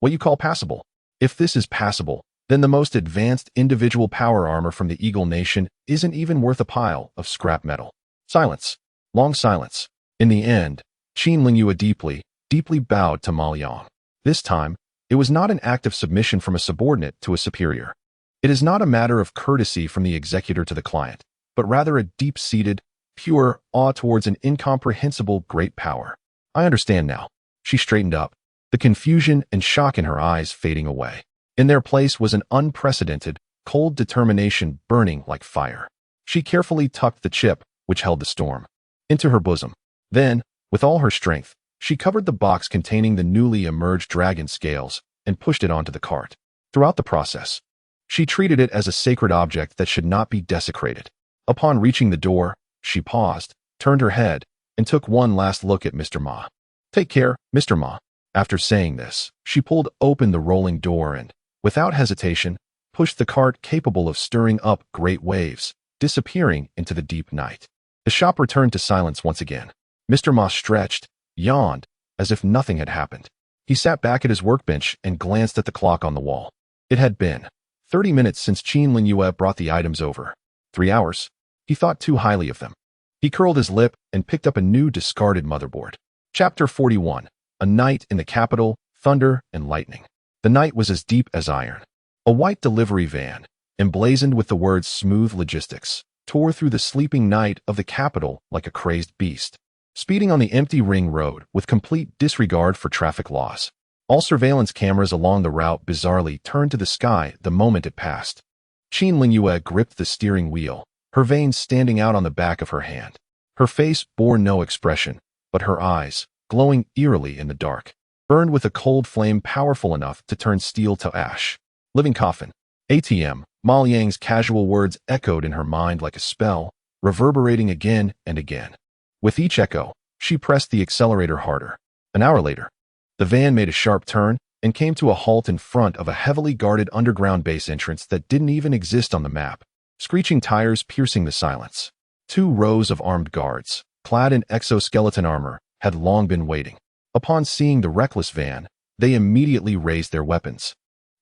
what you call passable? If this is passable, then the most advanced individual power armor from the Eagle Nation isn't even worth a pile of scrap metal. Silence. Long silence. In the end, Qin Lingyue deeply bowed to Ma Liang. This time, it was not an act of submission from a subordinate to a superior. It is not a matter of courtesy from the executor to the client, but rather a deep-seated, pure awe towards an incomprehensible great power. I understand now. She straightened up, the confusion and shock in her eyes fading away. In their place was an unprecedented, cold determination burning like fire. She carefully tucked the chip, which held the storm, into her bosom. Then, with all her strength, she covered the box containing the newly emerged dragon scales and pushed it onto the cart. Throughout the process, she treated it as a sacred object that should not be desecrated. Upon reaching the door, she paused, turned her head, and took one last look at Mr. Ma. Take care, Mr. Ma. After saying this, she pulled open the rolling door and, without hesitation, pushed the cart capable of stirring up great waves, disappearing into the deep night. The shop returned to silence once again. Mr. Ma stretched, yawned, as if nothing had happened. He sat back at his workbench and glanced at the clock on the wall. It had been 30 minutes since Qin Lingyue brought the items over. 3 hours. He thought too highly of them. He curled his lip and picked up a new discarded motherboard. Chapter 41. A night in the capital, thunder and lightning. The night was as deep as iron. A white delivery van, emblazoned with the words Smooth Logistics, tore through the sleeping night of the capital like a crazed beast, speeding on the empty ring road with complete disregard for traffic laws. All surveillance cameras along the route bizarrely turned to the sky the moment it passed. Qin Lingyue gripped the steering wheel, her veins standing out on the back of her hand. Her face bore no expression, but her eyes, glowing eerily in the dark, burned with a cold flame powerful enough to turn steel to ash. Living coffin. ATM. Ma Liang's casual words echoed in her mind like a spell, reverberating again and again. With each echo, she pressed the accelerator harder. An hour later, the van made a sharp turn and came to a halt in front of a heavily guarded underground base entrance that didn't even exist on the map, screeching tires piercing the silence. 2 rows of armed guards, clad in exoskeleton armor, had long been waiting. Upon seeing the reckless van, they immediately raised their weapons,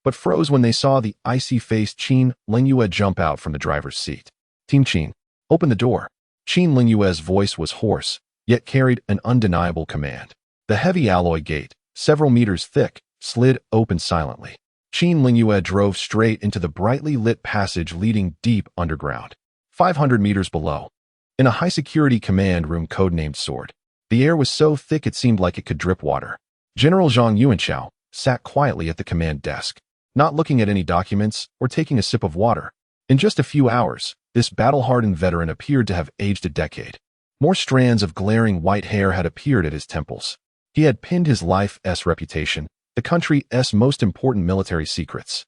but froze when they saw the icy-faced Qin Lingyue jump out from the driver's seat. Team Qin, open the door. Qin Lingyue's voice was hoarse, yet carried an undeniable command. The heavy alloy gate, several meters thick, slid open silently. Qin Lingyue drove straight into the brightly lit passage leading deep underground. 500 meters below, in a high-security command room codenamed Sword, the air was so thick it seemed like it could drip water. General Zhang Yuanchao sat quietly at the command desk, not looking at any documents or taking a sip of water. In just a few hours, this battle-hardened veteran appeared to have aged a decade. More strands of glaring white hair had appeared at his temples. He had pinned his life's reputation, the country's most important military secrets,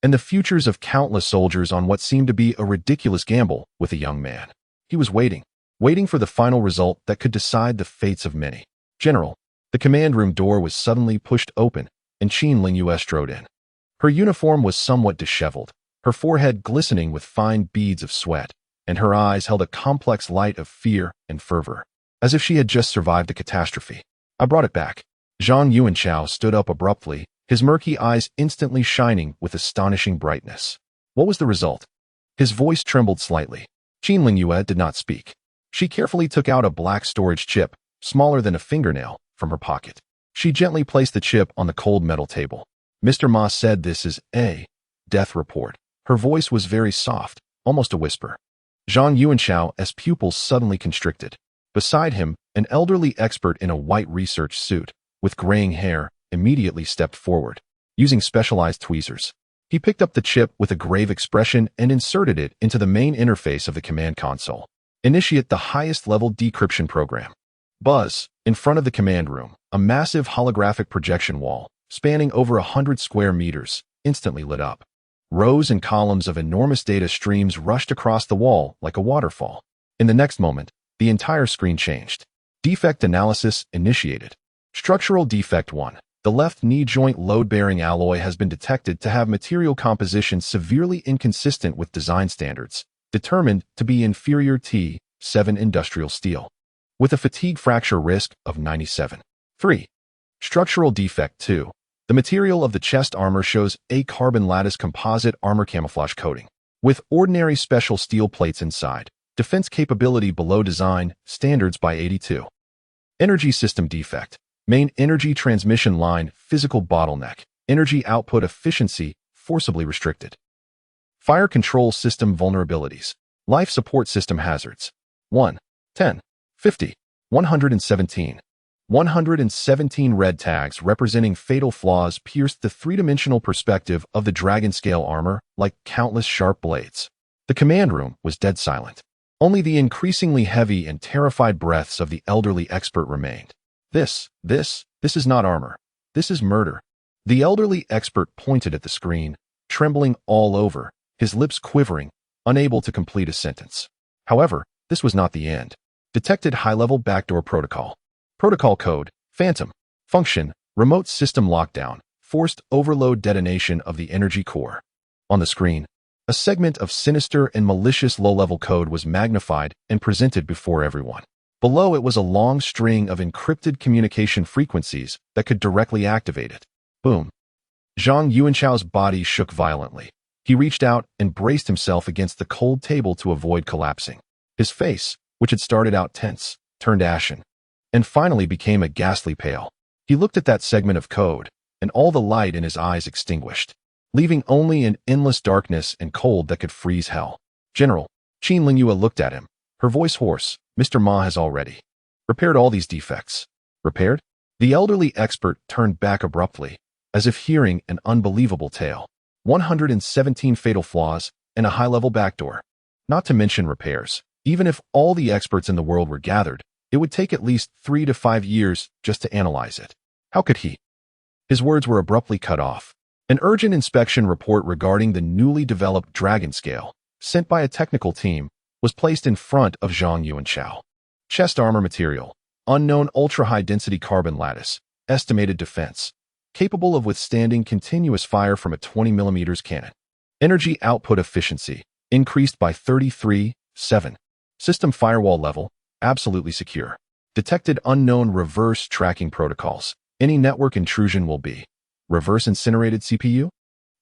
and the futures of countless soldiers on what seemed to be a ridiculous gamble with a young man. He was waiting for the final result that could decide the fates of many. General, the command room door was suddenly pushed open, and Qin Lingyue strode in. Her uniform was somewhat disheveled, her forehead glistening with fine beads of sweat, and her eyes held a complex light of fear and fervor, as if she had just survived a catastrophe. I brought it back. Zhang Yuanchao stood up abruptly, his murky eyes instantly shining with astonishing brightness. What was the result? His voice trembled slightly. Qin Lingyue did not speak. She carefully took out a black storage chip, smaller than a fingernail, from her pocket. She gently placed the chip on the cold metal table. Mr. Ma said this is a death report. Her voice was very soft, almost a whisper. Zhang Yuanchao's pupils suddenly constricted. Beside him, an elderly expert in a white research suit, with graying hair, immediately stepped forward, using specialized tweezers. He picked up the chip with a grave expression and inserted it into the main interface of the command console. Initiate the highest-level decryption program. Buzz, in front of the command room, a massive holographic projection wall, spanning over 100 square meters, instantly lit up. Rows and columns of enormous data streams rushed across the wall like a waterfall. In the next moment, the entire screen changed. Defect analysis initiated. Structural defect 1. The left knee joint load-bearing alloy has been detected to have material composition severely inconsistent with design standards, determined to be inferior T7 industrial steel, with a fatigue fracture risk of 97. 3. Structural defect 2. The material of the chest armor shows a carbon lattice composite armor camouflage coating, with ordinary special steel plates inside. Defense capability below design standards by 82. Energy system defect. Main energy transmission line physical bottleneck. Energy output efficiency forcibly restricted. Fire control system vulnerabilities. Life support system hazards. 1, 10, 50, 117. 117 red tags representing fatal flaws pierced the three-dimensional perspective of the dragon scale armor like countless sharp blades. The command room was dead silent. Only the increasingly heavy and terrified breaths of the elderly expert remained. This is not armor. This is murder. The elderly expert pointed at the screen, trembling all over, his lips quivering, unable to complete a sentence. However, this was not the end. Detected high-level backdoor protocol. Protocol code, Phantom. Function, remote system lockdown, forced overload detonation of the energy core. On the screen, a segment of sinister and malicious low-level code was magnified and presented before everyone. Below it was a long string of encrypted communication frequencies that could directly activate it. Boom. Zhang Yuanchao's body shook violently. He reached out and braced himself against the cold table to avoid collapsing. His face, which had started out tense, turned ashen, and finally became a ghastly pale. He looked at that segment of code, and all the light in his eyes extinguished, leaving only an endless darkness and cold that could freeze hell. General, Qin Lingyue looked at him, her voice hoarse. Mr. Ma has already repaired all these defects. Repaired? The elderly expert turned back abruptly, as if hearing an unbelievable tale. 117 fatal flaws and a high-level backdoor. Not to mention repairs. Even if all the experts in the world were gathered, it would take at least 3 to 5 years just to analyze it. How could he? His words were abruptly cut off. An urgent inspection report regarding the newly developed Dragon Scale, sent by a technical team, was placed in front of Zhang Yuanchao. Chest armor material, unknown ultra-high-density carbon lattice, estimated defense, capable of withstanding continuous fire from a 20mm cannon. Energy output efficiency, increased by 33.7. System firewall level, absolutely secure. Detected unknown reverse tracking protocols. Any network intrusion will be reverse incinerated CPU?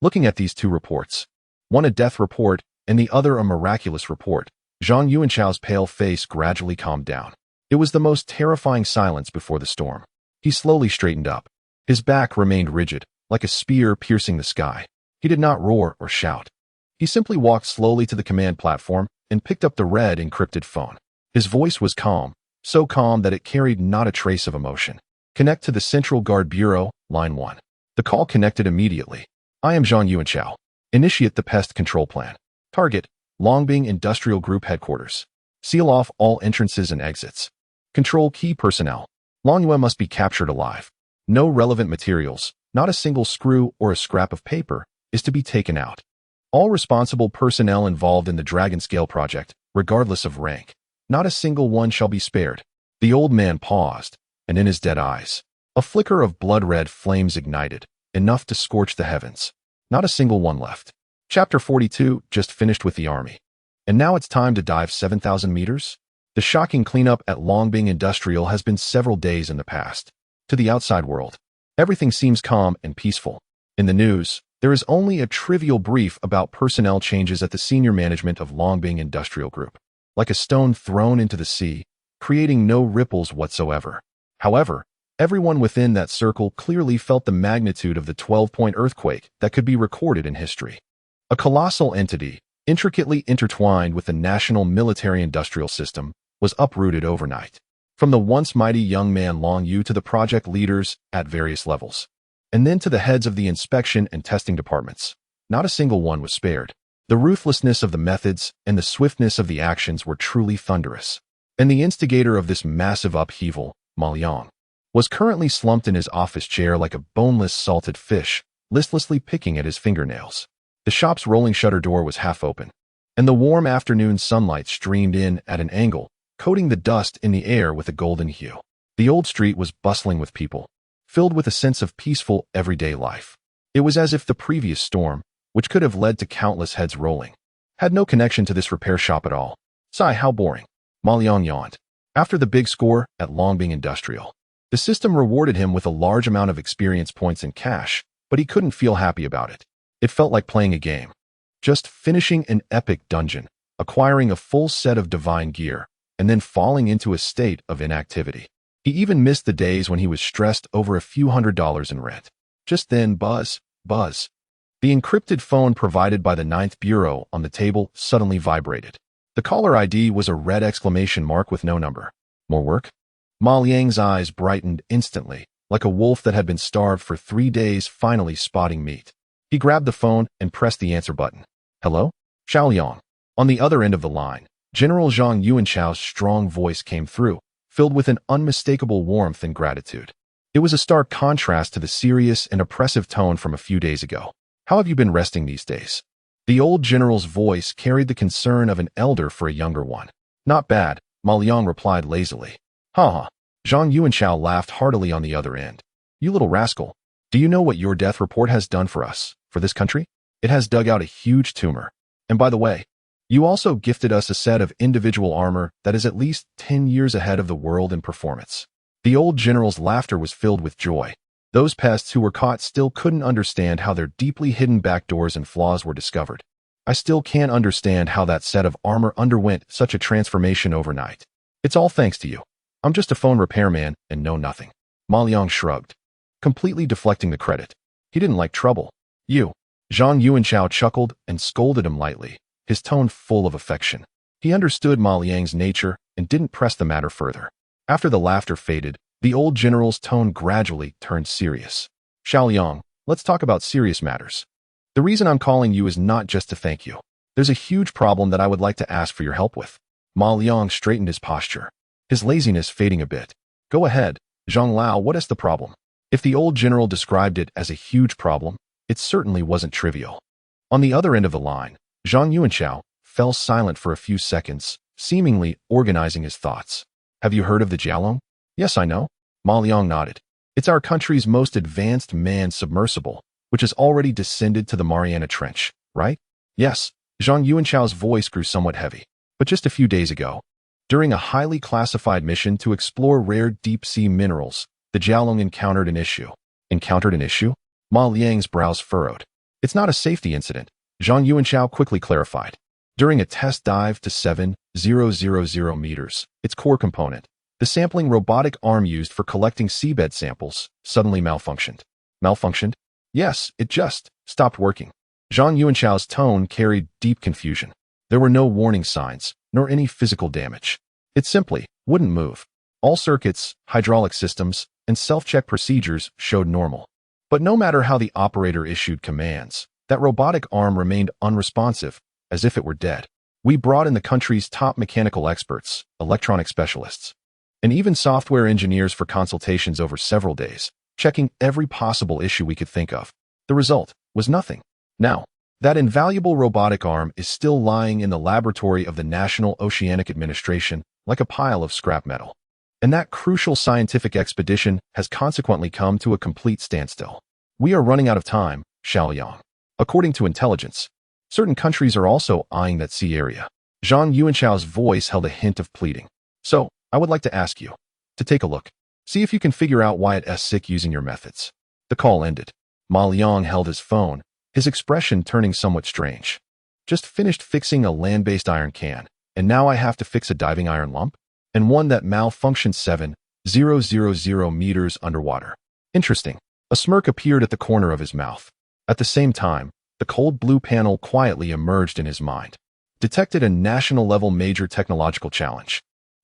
Looking at these two reports, one a death report and the other a miraculous report, Zhang Yuanchao's pale face gradually calmed down. It was the most terrifying silence before the storm. He slowly straightened up. His back remained rigid, like a spear piercing the sky. He did not roar or shout. He simply walked slowly to the command platform and picked up the red encrypted phone. His voice was calm, so calm that it carried not a trace of emotion. Connect to the Central Guard Bureau, line 1. The call connected immediately. I am Zhang Yuanchao. Initiate the pest control plan. Target, Longbing Industrial Group Headquarters. Seal off all entrances and exits. Control key personnel. Longyue must be captured alive. No relevant materials, not a single screw or a scrap of paper, is to be taken out. All responsible personnel involved in the Dragon Scale project, regardless of rank, not a single one shall be spared. The old man paused, and in his dead eyes, a flicker of blood-red flames ignited, enough to scorch the heavens. Not a single one left. Chapter 42 just finished with the army. And now it's time to dive 7,000 meters? The shocking cleanup at Longbing Industrial has been several days in the past. To the outside world, everything seems calm and peaceful. In the news, there is only a trivial brief about personnel changes at the senior management of Longbing Industrial Group, like a stone thrown into the sea, creating no ripples whatsoever. However, everyone within that circle clearly felt the magnitude of the 12-point earthquake that could be recorded in history. A colossal entity, intricately intertwined with the national military-industrial system, was uprooted overnight. From the once mighty young man Long Yu to the project leaders at various levels, and then to the heads of the inspection and testing departments, not a single one was spared. The ruthlessness of the methods and the swiftness of the actions were truly thunderous. And the instigator of this massive upheaval, Ma Liang, was currently slumped in his office chair like a boneless salted fish, listlessly picking at his fingernails. The shop's rolling shutter door was half open, and the warm afternoon sunlight streamed in at an angle, coating the dust in the air with a golden hue. The old street was bustling with people, filled with a sense of peaceful, everyday life. It was as if the previous storm, which could have led to countless heads rolling, had no connection to this repair shop at all. Sigh, how boring. Ma Liang yawned. After the big score at Longbing Industrial, the system rewarded him with a large amount of experience points and cash, but he couldn't feel happy about it. It felt like playing a game. Just finishing an epic dungeon, acquiring a full set of divine gear, and then falling into a state of inactivity. He even missed the days when he was stressed over a few $100s in rent. Just then, buzz. The encrypted phone provided by the 9th Bureau on the table suddenly vibrated. The caller ID was a red exclamation mark with no number. More work? Ma Liang's eyes brightened instantly, like a wolf that had been starved for 3 days finally spotting meat. He grabbed the phone and pressed the answer button. Hello? Xiaoliang. On the other end of the line, General Zhang Yuanchao's strong voice came through, filled with an unmistakable warmth and gratitude. It was a stark contrast to the serious and oppressive tone from a few days ago. How have you been resting these days? The old general's voice carried the concern of an elder for a younger one. Not bad, Ma Liang replied lazily. Ha. Zhang Yuanchao laughed heartily on the other end. You little rascal. Do you know what your death report has done for us, for this country? It has dug out a huge tumor. And by the way, you also gifted us a set of individual armor that is at least 10 years ahead of the world in performance. The old general's laughter was filled with joy. Those pests who were caught still couldn't understand how their deeply hidden backdoors and flaws were discovered. I still can't understand how that set of armor underwent such a transformation overnight. It's all thanks to you. I'm just a phone repairman and know nothing. Ma Liang shrugged, completely deflecting the credit. He didn't like trouble. You. Zhang Yuanchao chuckled and scolded him lightly, his tone full of affection. He understood Ma Liang's nature and didn't press the matter further. After the laughter faded, the old general's tone gradually turned serious. Xiaoliang, let's talk about serious matters. The reason I'm calling you is not just to thank you. There's a huge problem that I would like to ask for your help with. Ma Liang straightened his posture, his laziness fading a bit. Go ahead, Zhang Lao, what is the problem? If the old general described it as a huge problem, it certainly wasn't trivial. On the other end of the line, Zhang Yuanchao fell silent for a few seconds, seemingly organizing his thoughts. Have you heard of the Jialong? Yes, I know. Ma Liang nodded. It's our country's most advanced manned submersible, which has already descended to the Mariana Trench, right? Yes. Zhang Yuanchao's voice grew somewhat heavy. But just a few days ago, during a highly classified mission to explore rare deep-sea minerals, the Jialong encountered an issue. Encountered an issue? Ma Liang's brows furrowed. It's not a safety incident, Zhang Yuanchao quickly clarified. During a test dive to 7,000 meters, its core component, the sampling robotic arm used for collecting seabed samples, suddenly malfunctioned. Malfunctioned? Yes, it just stopped working. Zhang Yuanchao's tone carried deep confusion. There were no warning signs, nor any physical damage. It simply wouldn't move. All circuits, hydraulic systems, and self-check procedures showed normal. But no matter how the operator issued commands, that robotic arm remained unresponsive, as if it were dead. We brought in the country's top mechanical experts, electronic specialists, and even software engineers for consultations over several days, checking every possible issue we could think of. The result was nothing. Now, that invaluable robotic arm is still lying in the laboratory of the National Oceanic Administration like a pile of scrap metal. And that crucial scientific expedition has consequently come to a complete standstill. We are running out of time, Xiaoliang. According to intelligence, certain countries are also eyeing that sea area. Zhang Yuanchao's voice held a hint of pleading. So, I would like to ask you to take a look. See if you can figure out why it's sick using your methods. The call ended. Ma Liang held his phone, his expression turning somewhat strange. Just finished fixing a land-based iron can, and now I have to fix a diving iron lump? And one that malfunctioned 7,000 meters underwater. Interesting. A smirk appeared at the corner of his mouth. At the same time, the cold blue panel quietly emerged in his mind. Detected a national-level major technological challenge.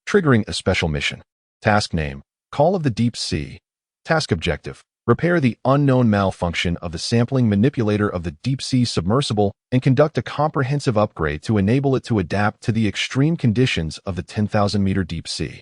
Triggering a special mission. Task name, Call of the Deep Sea. Task objective, repair the unknown malfunction of the sampling manipulator of the deep sea submersible and conduct a comprehensive upgrade to enable it to adapt to the extreme conditions of the 10,000-meter deep sea.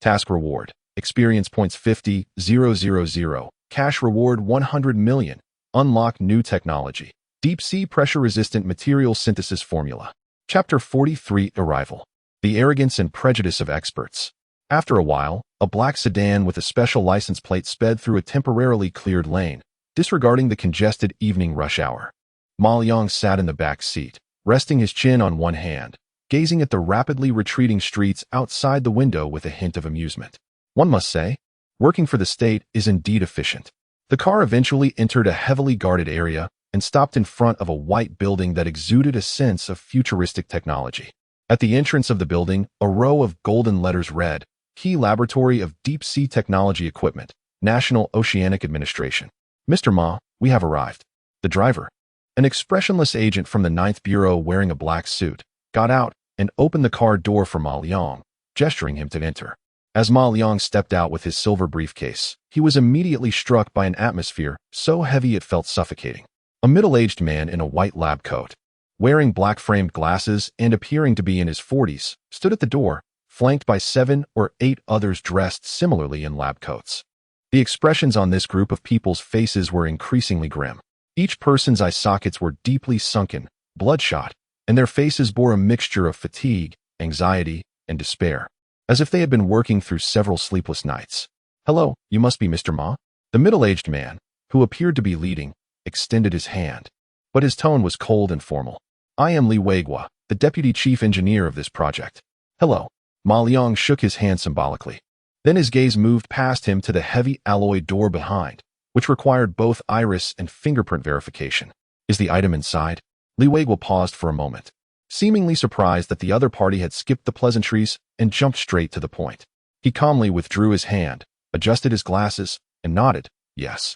Task reward, experience points 50,000, cash reward 100 million, unlock new technology, deep-sea pressure-resistant material synthesis formula. Chapter 43 Arrival. The arrogance and prejudice of experts. After a while, a black sedan with a special license plate sped through a temporarily cleared lane, disregarding the congested evening rush hour. Ma Liang sat in the back seat, resting his chin on one hand, gazing at the rapidly retreating streets outside the window with a hint of amusement. One must say, working for the state is indeed efficient. The car eventually entered a heavily guarded area and stopped in front of a white building that exuded a sense of futuristic technology. At the entrance of the building, a row of golden letters read, Key Laboratory of Deep-Sea Technology Equipment, National Oceanic Administration. Mr. Ma, we have arrived. The driver, an expressionless agent from the 9th Bureau wearing a black suit, got out and opened the car door for Ma Liang, gesturing him to enter. As Ma Liang stepped out with his silver briefcase, he was immediately struck by an atmosphere so heavy it felt suffocating. A middle-aged man in a white lab coat, wearing black-framed glasses and appearing to be in his 40s, stood at the door, flanked by 7 or 8 others dressed similarly in lab coats. The expressions on this group of people's faces were increasingly grim. Each person's eye sockets were deeply sunken, bloodshot, and their faces bore a mixture of fatigue, anxiety, and despair, as if they had been working through several sleepless nights. Hello, you must be Mr. Ma? The middle-aged man, who appeared to be leading, extended his hand, but his tone was cold and formal. I am Li Weiguo, the deputy chief engineer of this project. Hello. Ma Liang shook his hand symbolically. Then his gaze moved past him to the heavy alloy door behind, which required both iris and fingerprint verification. Is the item inside? Li Weiguo paused for a moment, seemingly surprised that the other party had skipped the pleasantries and jumped straight to the point. He calmly withdrew his hand, adjusted his glasses, and nodded, yes.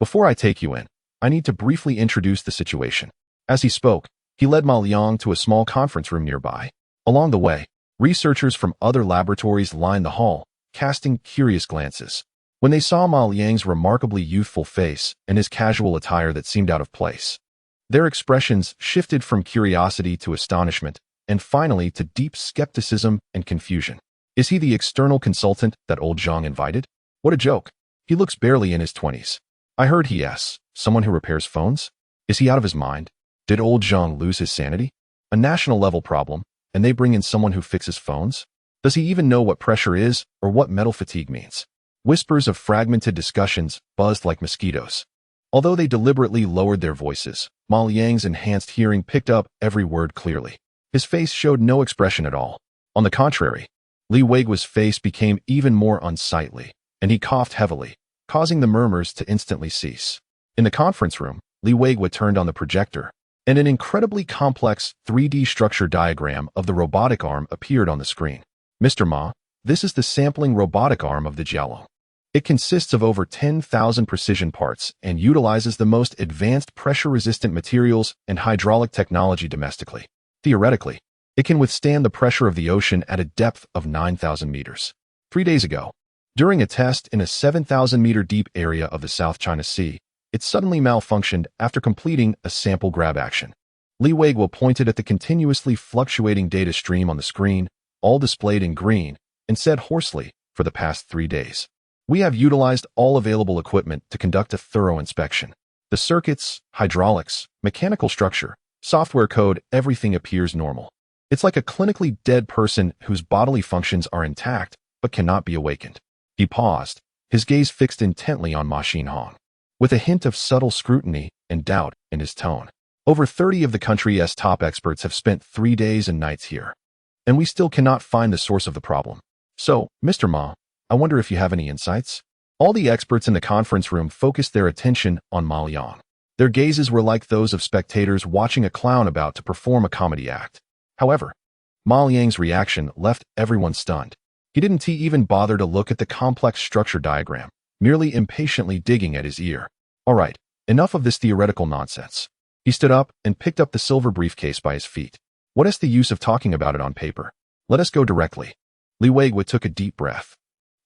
Before I take you in, I need to briefly introduce the situation. As he spoke, he led Ma Liang to a small conference room nearby. Along the way, researchers from other laboratories lined the hall, casting curious glances. When they saw Ma Liang's remarkably youthful face and his casual attire that seemed out of place, their expressions shifted from curiosity to astonishment, and finally to deep skepticism and confusion. Is he the external consultant that old Zhang invited? What a joke. He looks barely in his 20s. I heard yes, someone who repairs phones? Is he out of his mind? Did old Zhang lose his sanity? A national-level problem, and they bring in someone who fixes phones? Does he even know what pressure is or what metal fatigue means? Whispers of fragmented discussions buzzed like mosquitoes. Although they deliberately lowered their voices, Ma Liang's enhanced hearing picked up every word clearly. His face showed no expression at all. On the contrary, Li Weiguo's face became even more unsightly, and he coughed heavily, causing the murmurs to instantly cease. In the conference room, Li Weiguo turned on the projector, and an incredibly complex 3D structure diagram of the robotic arm appeared on the screen. Mr. Ma, this is the sampling robotic arm of the Jialong. It consists of over 10,000 precision parts and utilizes the most advanced pressure-resistant materials and hydraulic technology domestically. Theoretically, it can withstand the pressure of the ocean at a depth of 9,000 meters. 3 days ago, during a test in a 7,000-meter deep area of the South China Sea, it suddenly malfunctioned after completing a sample grab action. Li Weiguo pointed at the continuously fluctuating data stream on the screen, all displayed in green, and said hoarsely, for the past 3 days, we have utilized all available equipment to conduct a thorough inspection. The circuits, hydraulics, mechanical structure, software code, everything appears normal. It's like a clinically dead person whose bodily functions are intact but cannot be awakened. He paused, his gaze fixed intently on Ma Xinhong, with a hint of subtle scrutiny and doubt in his tone. Over 30 of the country's top experts have spent 3 days and nights here, and we still cannot find the source of the problem. So, Mr. Ma, I wonder if you have any insights? All the experts in the conference room focused their attention on Ma Liang. Their gazes were like those of spectators watching a clown about to perform a comedy act. However, Ma Liang's reaction left everyone stunned. He didn't even bother to look at the complex structure diagram, merely impatiently digging at his ear. All right, enough of this theoretical nonsense. He stood up and picked up the silver briefcase by his feet. What is the use of talking about it on paper? Let us go directly. Li Weiguo took a deep breath.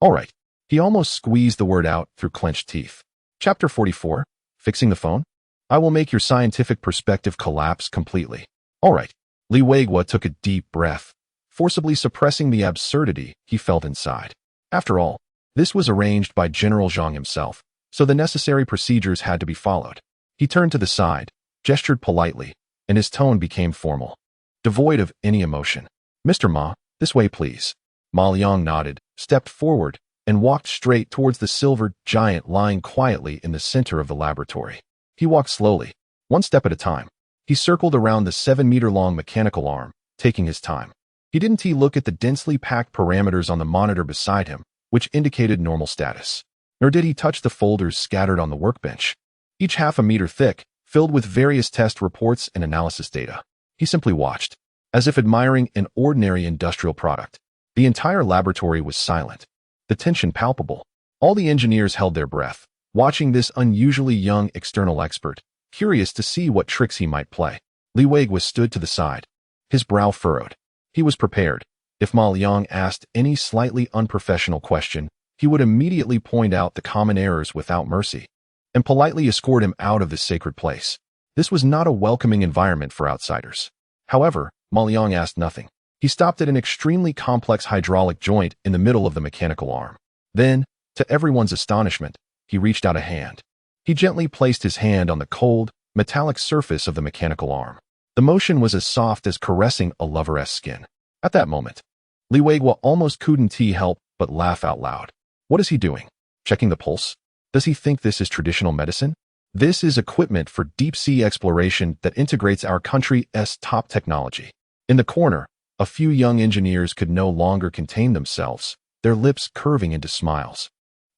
All right. He almost squeezed the word out through clenched teeth. Chapter 44, Fixing the Phone? I will make your scientific perspective collapse completely. All right. Li Weiguo took a deep breath, forcibly suppressing the absurdity he felt inside. After all, This was arranged by General Zhang himself, so the necessary procedures had to be followed. He turned to the side, gestured politely, and his tone became formal, devoid of any emotion. "Mr. Ma, this way please." Ma Liang nodded, stepped forward, and walked straight towards the silver giant lying quietly in the center of the laboratory. He walked slowly, one step at a time. He circled around the 7-meter-long mechanical arm, taking his time. He didn't look at the densely packed parameters on the monitor beside him, which indicated normal status. Nor did he touch the folders scattered on the workbench, each half a meter thick, filled with various test reports and analysis data. He simply watched, as if admiring an ordinary industrial product. The entire laboratory was silent, the tension palpable. All the engineers held their breath, watching this unusually young external expert, curious to see what tricks he might play. Li Weiguo stood to the side, his brow furrowed. He was prepared. If Ma Liang asked any slightly unprofessional question, he would immediately point out the common errors without mercy, and politely escort him out of this sacred place. This was not a welcoming environment for outsiders. However, Ma Liang asked nothing. He stopped at an extremely complex hydraulic joint in the middle of the mechanical arm. Then, to everyone's astonishment, he reached out a hand. He gently placed his hand on the cold, metallic surface of the mechanical arm. The motion was as soft as caressing a lover's skin. At that moment, Li Weiguo almost couldn't help but laugh out loud. What is he doing? Checking the pulse? Does he think this is traditional medicine? This is equipment for deep-sea exploration that integrates our country's top technology. In the corner, a few young engineers could no longer contain themselves, their lips curving into smiles.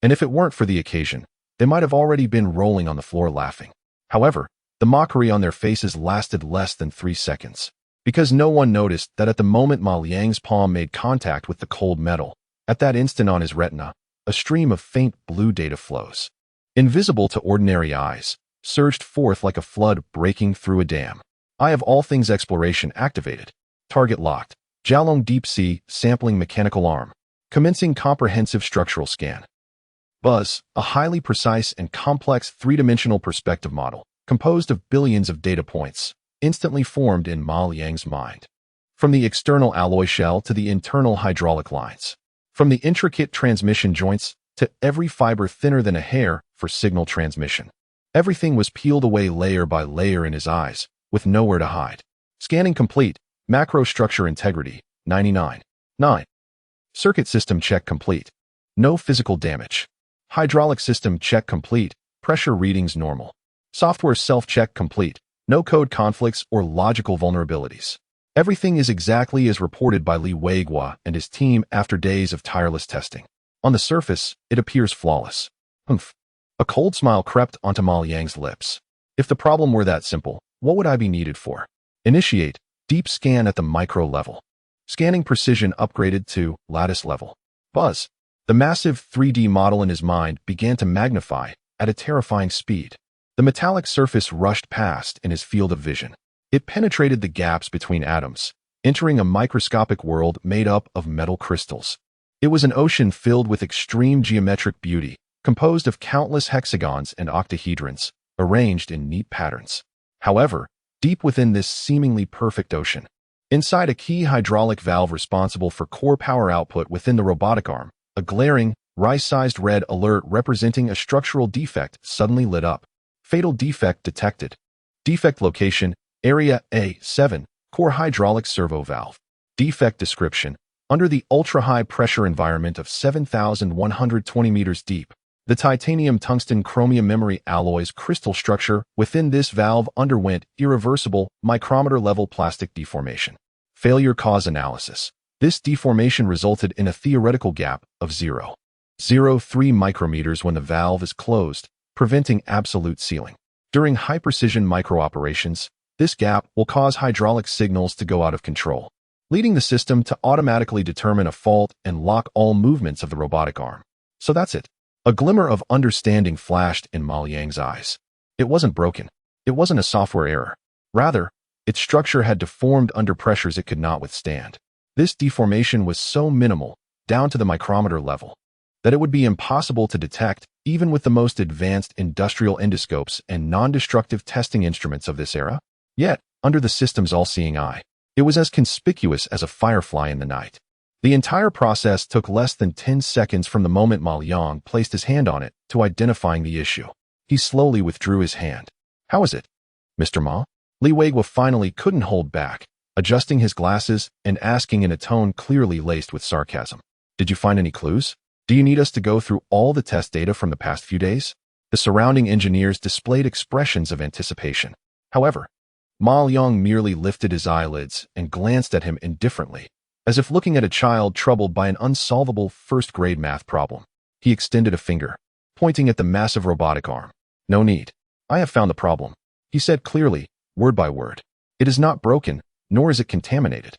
And if it weren't for the occasion, they might have already been rolling on the floor laughing. However, the mockery on their faces lasted less than 3 seconds, because no one noticed that at the moment Ma Liang's palm made contact with the cold metal, at that instant on his retina, a stream of faint blue data flows, invisible to ordinary eyes, surged forth like a flood breaking through a dam. Eye of all things exploration activated. Target locked. Jialong Deep Sea sampling mechanical arm. Commencing comprehensive structural scan. Buzz, a highly precise and complex 3-dimensional perspective model, composed of billions of data points, instantly formed in Ma Liang's mind. From the external alloy shell to the internal hydraulic lines. From the intricate transmission joints to every fiber thinner than a hair for signal transmission. Everything was peeled away layer by layer in his eyes, with nowhere to hide. Scanning complete. Macro structure integrity, 99.9. Circuit system check complete. No physical damage. Hydraulic system check complete. Pressure readings normal. Software self-check complete. No code conflicts or logical vulnerabilities. Everything is exactly as reported by Li Weiguo and his team after days of tireless testing. On the surface, it appears flawless. Humph. A cold smile crept onto Ma Liang's lips. If the problem were that simple, what would I be needed for? Initiate. Deep scan at the micro level. Scanning precision upgraded to lattice level. Buzz. The massive 3D model in his mind began to magnify at a terrifying speed. The metallic surface rushed past in his field of vision. It penetrated the gaps between atoms, entering a microscopic world made up of metal crystals. It was an ocean filled with extreme geometric beauty, composed of countless hexagons and octahedrons, arranged in neat patterns. However, deep within this seemingly perfect ocean, inside a key hydraulic valve responsible for core power output within the robotic arm, a glaring, rice-sized red alert representing a structural defect suddenly lit up. Fatal defect detected. Defect location, Area A7, core hydraulic servo valve. Defect description, under the ultra-high pressure environment of 7,120 meters deep. The titanium tungsten chromium memory alloy's crystal structure within this valve underwent irreversible micrometer-level plastic deformation. Failure cause analysis. This deformation resulted in a theoretical gap of 0.03 micrometers when the valve is closed, preventing absolute sealing. During high-precision micro-operations, this gap will cause hydraulic signals to go out of control, leading the system to automatically determine a fault and lock all movements of the robotic arm. So that's it. A glimmer of understanding flashed in Ma Liang's eyes. It wasn't broken. It wasn't a software error. Rather, its structure had deformed under pressures it could not withstand. This deformation was so minimal, down to the micrometer level, that it would be impossible to detect even with the most advanced industrial endoscopes and non-destructive testing instruments of this era. Yet, under the system's all-seeing eye, it was as conspicuous as a firefly in the night. The entire process took less than 10 seconds from the moment Ma Liang placed his hand on it to identifying the issue. He slowly withdrew his hand. How is it, Mr. Ma? Li Weiguo finally couldn't hold back, adjusting his glasses and asking in a tone clearly laced with sarcasm. Did you find any clues? Do you need us to go through all the test data from the past few days? The surrounding engineers displayed expressions of anticipation. However, Ma Liang merely lifted his eyelids and glanced at him indifferently, as if looking at a child troubled by an unsolvable first-grade math problem. He extended a finger, pointing at the massive robotic arm. No need. I have found the problem, he said clearly, word by word. It is not broken, nor is it contaminated.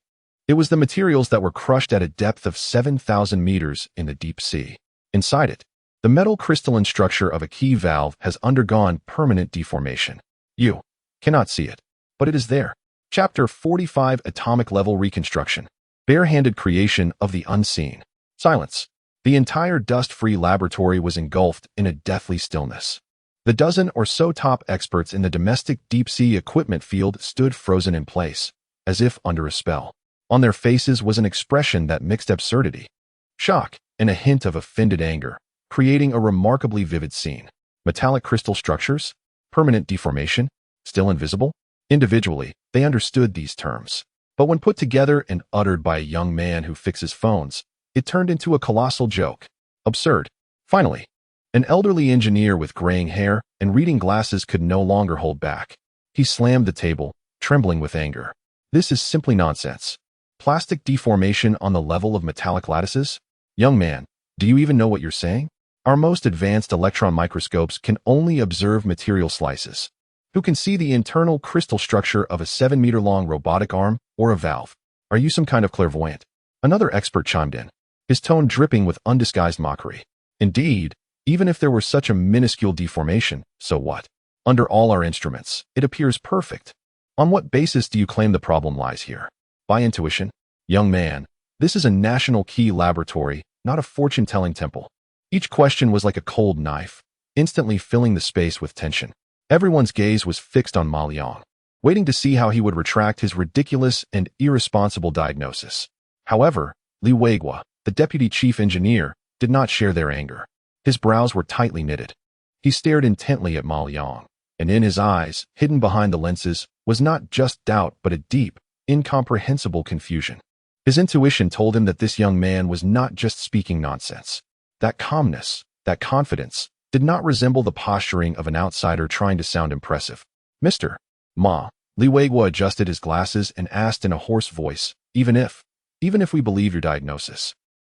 It was the materials that were crushed at a depth of 7,000 meters in the deep sea. Inside it, the metal crystalline structure of a key valve has undergone permanent deformation. You cannot see it, but it is there. Chapter 45: Atomic Level Reconstruction. Bare-handed creation of the unseen. Silence. The entire dust-free laboratory was engulfed in a deathly stillness. The dozen or so top experts in the domestic deep-sea equipment field stood frozen in place, as if under a spell. On their faces was an expression that mixed absurdity, shock, and a hint of offended anger, creating a remarkably vivid scene. Metallic crystal structures? Permanent deformation? Still invisible? Individually, they understood these terms. But when put together and uttered by a young man who fixes phones, it turned into a colossal joke. Absurd. Finally, an elderly engineer with graying hair and reading glasses could no longer hold back. He slammed the table, trembling with anger. This is simply nonsense. Plastic deformation on the level of metallic lattices? Young man, do you even know what you're saying? Our most advanced electron microscopes can only observe material slices. Who can see the internal crystal structure of a 7-meter-long robotic arm or a valve? Are you some kind of clairvoyant? Another expert chimed in, his tone dripping with undisguised mockery. Indeed, even if there were such a minuscule deformation, so what? Under all our instruments, it appears perfect. On what basis do you claim the problem lies here? By intuition? Young man, this is a national key laboratory, not a fortune-telling temple. Each question was like a cold knife, instantly filling the space with tension. Everyone's gaze was fixed on Ma Liang, waiting to see how he would retract his ridiculous and irresponsible diagnosis. However, Li Weiguo, the deputy chief engineer, did not share their anger. His brows were tightly knitted. He stared intently at Ma Liang, and in his eyes, hidden behind the lenses, was not just doubt but a deep, incomprehensible confusion. His intuition told him that this young man was not just speaking nonsense. That calmness, that confidence, did not resemble the posturing of an outsider trying to sound impressive. Mr. Ma, Li Weiguo adjusted his glasses and asked in a hoarse voice, even if we believe your diagnosis,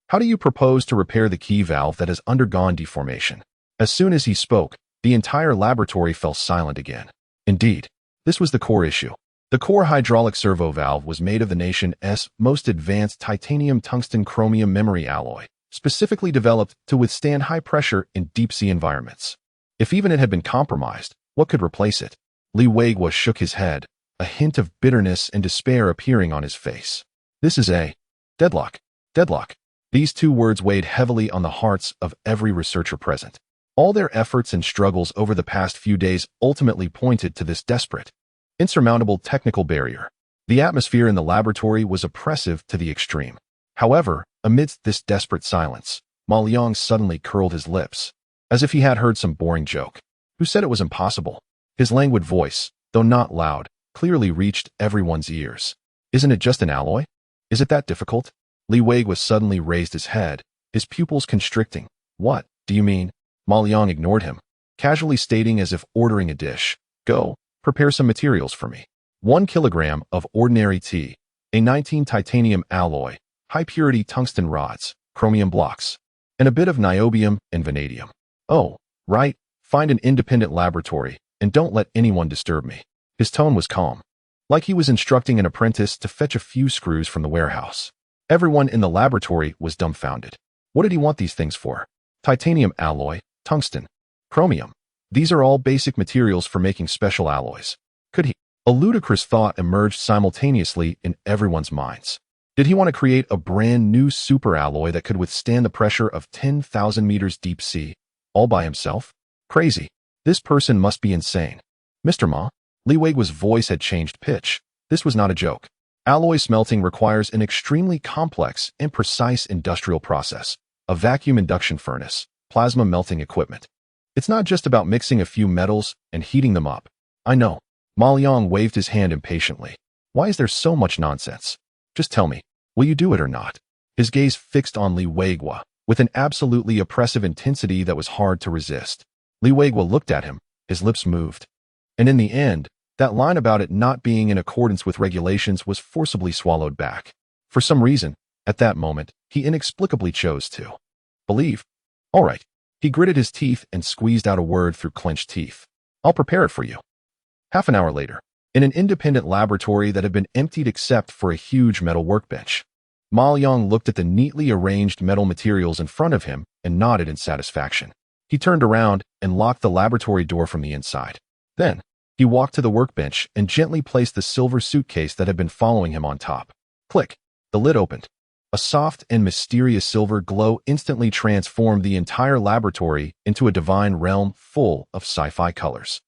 how do you propose to repair the key valve that has undergone deformation? As soon as he spoke, the entire laboratory fell silent again. Indeed, this was the core issue. The core hydraulic servo valve was made of the nation's most advanced titanium tungsten chromium memory alloy, specifically developed to withstand high pressure in deep-sea environments. If even it had been compromised, what could replace it? Li Weiguo shook his head, a hint of bitterness and despair appearing on his face. This is a deadlock. Deadlock. These two words weighed heavily on the hearts of every researcher present. All their efforts and struggles over the past few days ultimately pointed to this desperate, insurmountable technical barrier. The atmosphere in the laboratory was oppressive to the extreme. However, amidst this desperate silence, Ma Liang suddenly curled his lips, as if he had heard some boring joke. Who said it was impossible? His languid voice, though not loud, clearly reached everyone's ears. Isn't it just an alloy? Is it that difficult? Li Weiguo suddenly raised his head, his pupils constricting. What do you mean? Ma Liang ignored him, casually stating as if ordering a dish. Go, prepare some materials for me. 1 kilogram of ordinary tea, a 19 titanium alloy, high-purity tungsten rods, chromium blocks, and a bit of niobium and vanadium. Oh, right, find an independent laboratory, and don't let anyone disturb me. His tone was calm, like he was instructing an apprentice to fetch a few screws from the warehouse. Everyone in the laboratory was dumbfounded. What did he want these things for? Titanium alloy, tungsten, chromium. These are all basic materials for making special alloys. Could he? A ludicrous thought emerged simultaneously in everyone's minds. Did he want to create a brand new superalloy that could withstand the pressure of 10,000 meters deep sea, all by himself? Crazy. This person must be insane. Mr. Ma, Li Weiguo's voice had changed pitch. This was not a joke. Alloy smelting requires an extremely complex and precise industrial process, a vacuum induction furnace, plasma melting equipment. It's not just about mixing a few metals and heating them up. I know. Ma Liang waved his hand impatiently. Why is there so much nonsense? Just tell me, will you do it or not? His gaze fixed on Li Weiguo with an absolutely oppressive intensity that was hard to resist. Li Weiguo looked at him, his lips moved. And in the end, that line about it not being in accordance with regulations was forcibly swallowed back. For some reason, at that moment, he inexplicably chose to believe. All right. He gritted his teeth and squeezed out a word through clenched teeth. I'll prepare it for you. Half an hour later, in an independent laboratory that had been emptied except for a huge metal workbench, Ma Liang looked at the neatly arranged metal materials in front of him and nodded in satisfaction. He turned around and locked the laboratory door from the inside. Then, he walked to the workbench and gently placed the silver suitcase that had been following him on top. Click. The lid opened. A soft and mysterious silver glow instantly transformed the entire laboratory into a divine realm full of sci-fi colors.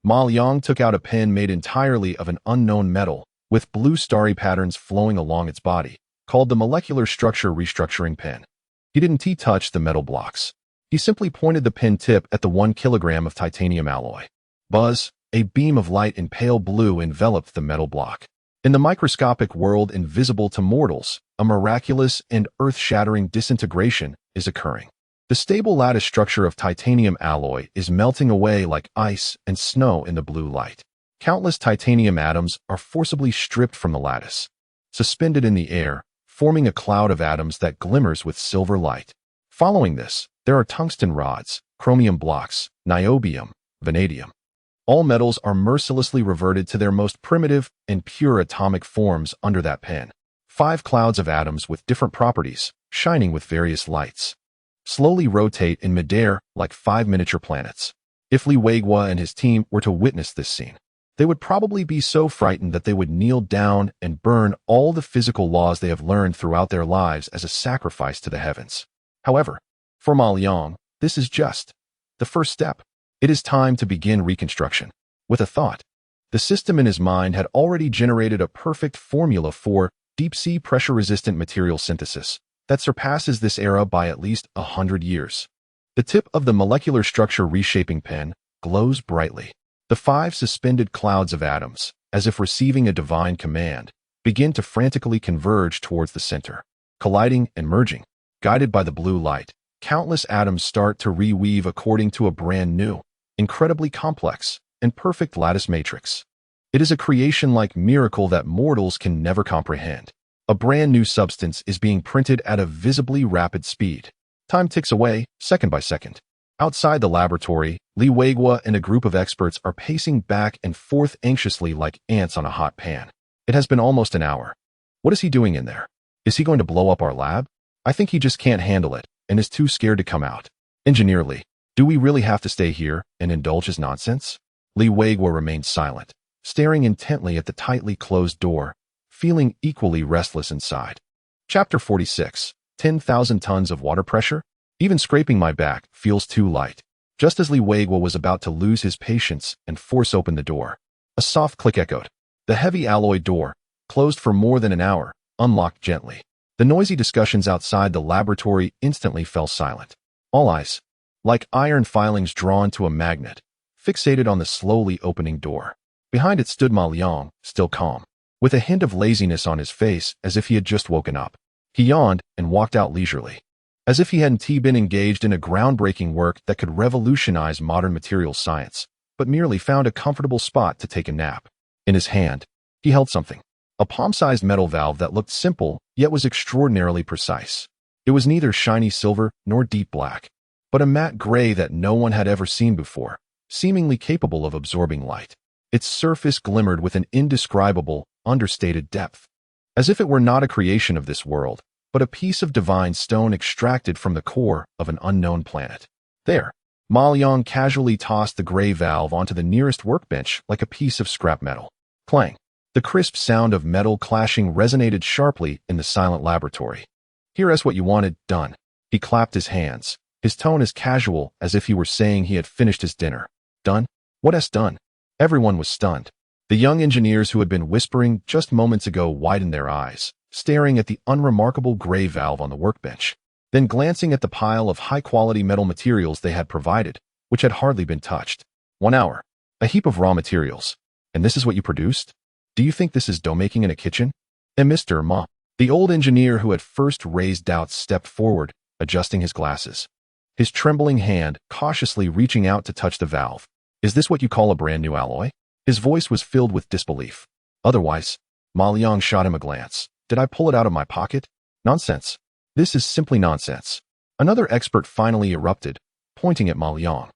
Ma Liang took out a pen made entirely of an unknown metal, with blue starry patterns flowing along its body, called the Molecular Structure Restructuring Pen. He didn't touch the metal blocks. He simply pointed the pen tip at the 1 kilogram of titanium alloy. Buzz, a beam of light in pale blue enveloped the metal block. In the microscopic world invisible to mortals, a miraculous and earth-shattering disintegration is occurring. The stable lattice structure of titanium alloy is melting away like ice and snow in the blue light. Countless titanium atoms are forcibly stripped from the lattice, suspended in the air, forming a cloud of atoms that glimmers with silver light. Following this, there are tungsten rods, chromium blocks, niobium, vanadium. All metals are mercilessly reverted to their most primitive and pure atomic forms under that pen. 5 clouds of atoms with different properties, shining with various lights, slowly rotate in midair like 5 miniature planets. If Li Weiguo and his team were to witness this scene, they would probably be so frightened that they would kneel down and burn all the physical laws they have learned throughout their lives as a sacrifice to the heavens. However, for Ma Liang, this is just the first step. It is time to begin reconstruction. With a thought, the system in his mind had already generated a perfect formula for deep-sea pressure-resistant material synthesis that surpasses this era by at least 100 years. The tip of the molecular structure reshaping pen glows brightly. The 5 suspended clouds of atoms, as if receiving a divine command, begin to frantically converge towards the center. Colliding and merging, guided by the blue light, countless atoms start to reweave according to a brand new, incredibly complex, and perfect lattice matrix. It is a creation-like miracle that mortals can never comprehend. A brand new substance is being printed at a visibly rapid speed. Time ticks away, second by second. Outside the laboratory, Li Weiguo and a group of experts are pacing back and forth anxiously like ants on a hot pan. It has been almost an hour. What is he doing in there? Is he going to blow up our lab? I think he just can't handle it and is too scared to come out. Engineer Li, do we really have to stay here and indulge his nonsense? Li Weiguo remained silent, staring intently at the tightly closed door, feeling equally restless inside. Chapter 46. 10,000 tons of water pressure? Even scraping my back feels too light. Just as Li Weiguo was about to lose his patience and force open the door, a soft click echoed. The heavy alloy door, closed for more than an hour, unlocked gently. The noisy discussions outside the laboratory instantly fell silent. All eyes, like iron filings drawn to a magnet, fixated on the slowly opening door. Behind it stood Ma Liang, still calm, with a hint of laziness on his face as if he had just woken up. He yawned and walked out leisurely, as if he hadn't been engaged in a groundbreaking work that could revolutionize modern materials science, but merely found a comfortable spot to take a nap. In his hand, he held something, a palm-sized metal valve that looked simple yet was extraordinarily precise. It was neither shiny silver nor deep black, but a matte gray that no one had ever seen before, seemingly capable of absorbing light. Its surface glimmered with an indescribable, understated depth, as if it were not a creation of this world, but a piece of divine stone extracted from the core of an unknown planet. There, Ma Liang casually tossed the gray valve onto the nearest workbench like a piece of scrap metal. Clang! The crisp sound of metal clashing resonated sharply in the silent laboratory. Here is what you wanted, done. He clapped his hands, his tone as casual as if he were saying he had finished his dinner. Done? What has done? Everyone was stunned. The young engineers who had been whispering just moments ago widened their eyes, staring at the unremarkable gray valve on the workbench, then glancing at the pile of high-quality metal materials they had provided, which had hardly been touched. 1 hour. A heap of raw materials. And this is what you produced? Do you think this is dough making in a kitchen? And Mr. Ma, the old engineer who had first raised doubts stepped forward, adjusting his glasses, his trembling hand cautiously reaching out to touch the valve. Is this what you call a brand new alloy? His voice was filled with disbelief. Otherwise, Ma Liang shot him a glance. Did I pull it out of my pocket? Nonsense. This is simply nonsense. Another expert finally erupted, pointing at Ma Liang,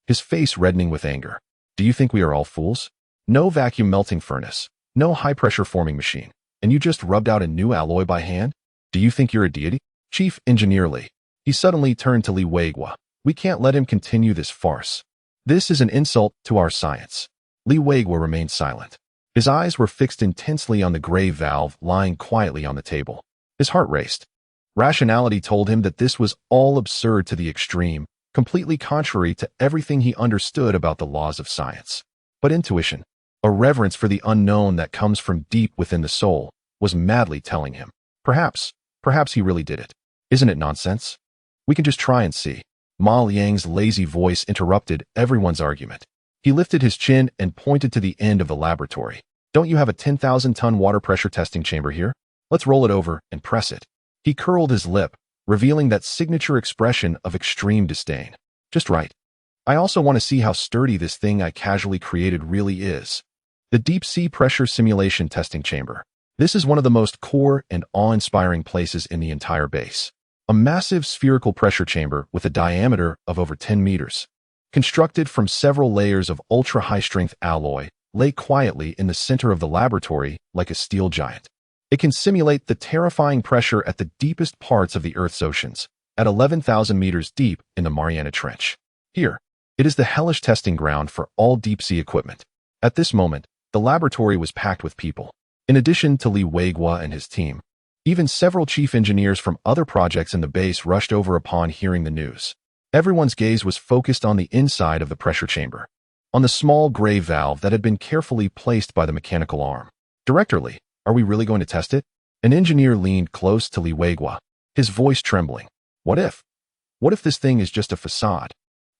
his face reddening with anger. Do you think we are all fools? No vacuum melting furnace, no high-pressure forming machine, and you just rubbed out a new alloy by hand? Do you think you're a deity? Chief Engineer Li. He suddenly turned to Li Weigua. We can't let him continue this farce. This is an insult to our science. Li Weigua remained silent. His eyes were fixed intensely on the gray valve lying quietly on the table. His heart raced. Rationality told him that this was all absurd to the extreme, completely contrary to everything he understood about the laws of science. But intuition, a reverence for the unknown that comes from deep within the soul, was madly telling him. Perhaps he really did it. Isn't it nonsense? We can just try and see. Ma Liang's lazy voice interrupted everyone's argument. He lifted his chin and pointed to the end of the laboratory. Don't you have a 10,000-ton water pressure testing chamber here? Let's roll it over and press it. He curled his lip, revealing that signature expression of extreme disdain. Just right. I also want to see how sturdy this thing I casually created really is. The deep-sea pressure simulation testing chamber. This is one of the most core and awe-inspiring places in the entire base. A massive spherical pressure chamber with a diameter of over 10 meters, constructed from several layers of ultra-high-strength alloy, lay quietly in the center of the laboratory like a steel giant. It can simulate the terrifying pressure at the deepest parts of the Earth's oceans, at 11,000 meters deep in the Mariana Trench. Here, it is the hellish testing ground for all deep-sea equipment. At this moment, the laboratory was packed with people. In addition to Li Weigua and his team, even several chief engineers from other projects in the base rushed over upon hearing the news. Everyone's gaze was focused on the inside of the pressure chamber, on the small gray valve that had been carefully placed by the mechanical arm. Director Li, are we really going to test it? An engineer leaned close to Li Weigua, his voice trembling. What if? What if this thing is just a facade,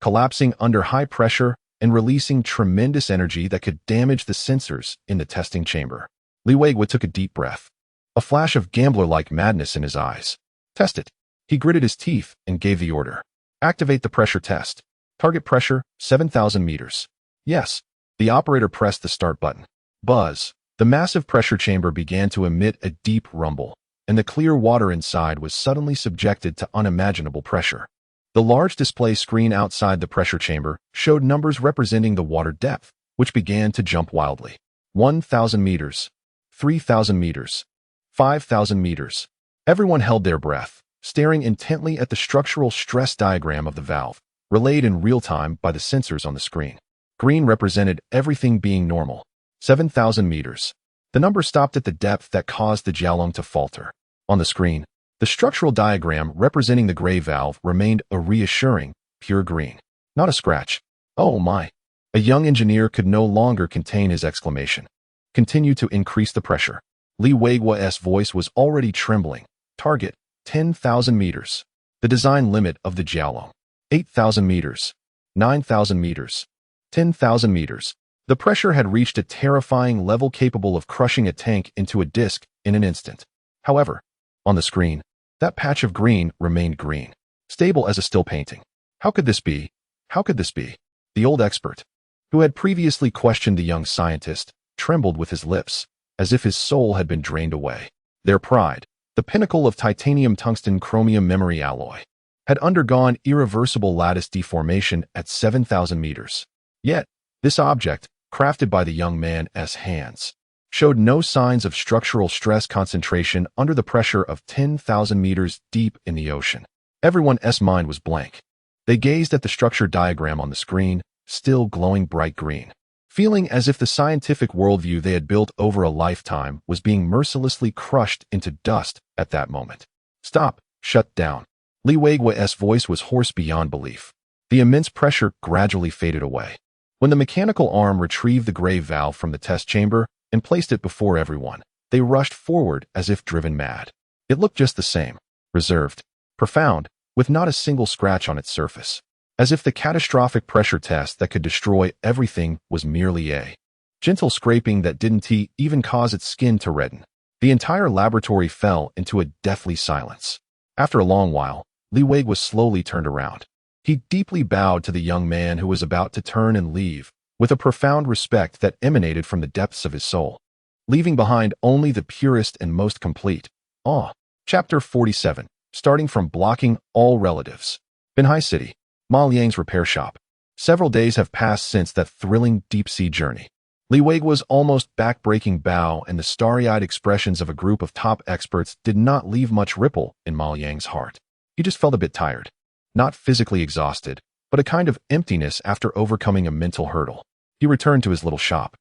collapsing under high pressure and releasing tremendous energy that could damage the sensors in the testing chamber? Li Weigua took a deep breath, a flash of gambler-like madness in his eyes. Test it. He gritted his teeth and gave the order. Activate the pressure test. Target pressure, 7,000 meters. Yes. The operator pressed the start button. Buzz. The massive pressure chamber began to emit a deep rumble, and the clear water inside was suddenly subjected to unimaginable pressure. The large display screen outside the pressure chamber showed numbers representing the water depth, which began to jump wildly. 1,000 meters, 3,000 meters, 5,000 meters. Everyone held their breath, staring intently at the structural stress diagram of the valve, relayed in real time by the sensors on the screen. Green represented everything being normal. 7,000 meters. The number stopped at the depth that caused the Jialong to falter. On the screen, the structural diagram representing the gray valve remained a reassuring, pure green. Not a scratch. Oh my. A young engineer could no longer contain his exclamation. Continue to increase the pressure. Li Weigua's voice was already trembling. Target, 10,000 meters. The design limit of the Jialong. 8,000 meters. 9,000 meters. 10,000 meters. The pressure had reached a terrifying level capable of crushing a tank into a disc in an instant. However, on the screen, that patch of green remained green, stable as a still painting. How could this be? How could this be? The old expert, who had previously questioned the young scientist, trembled with his lips, as if his soul had been drained away. Their pride, the pinnacle of titanium tungsten chromium memory alloy, had undergone irreversible lattice deformation at 7,000 meters. Yet, this object, crafted by the young man's hands, showed no signs of structural stress concentration under the pressure of 10,000 meters deep in the ocean. Everyone's mind was blank. They gazed at the structure diagram on the screen, still glowing bright green, feeling as if the scientific worldview they had built over a lifetime was being mercilessly crushed into dust at that moment. Stop, shut down. Li Weigua's voice was hoarse beyond belief. The immense pressure gradually faded away. When the mechanical arm retrieved the gray valve from the test chamber and placed it before everyone, they rushed forward as if driven mad. It looked just the same, reserved, profound, with not a single scratch on its surface, as if the catastrophic pressure test that could destroy everything was merely a gentle scraping that didn't even cause its skin to redden. The entire laboratory fell into a deathly silence. After a long while, Li Wei was slowly turned around. He deeply bowed to the young man who was about to turn and leave, with a profound respect that emanated from the depths of his soul, leaving behind only the purest and most complete awe. Chapter 47, starting from blocking all relatives. Binhai City, Ma Liang's repair shop. Several days have passed since that thrilling deep-sea journey. Li Wei's almost back-breaking bow and the starry-eyed expressions of a group of top experts did not leave much ripple in Ma Liang's heart. He just felt a bit tired. Not physically exhausted, but a kind of emptiness after overcoming a mental hurdle. He returned to his little shop,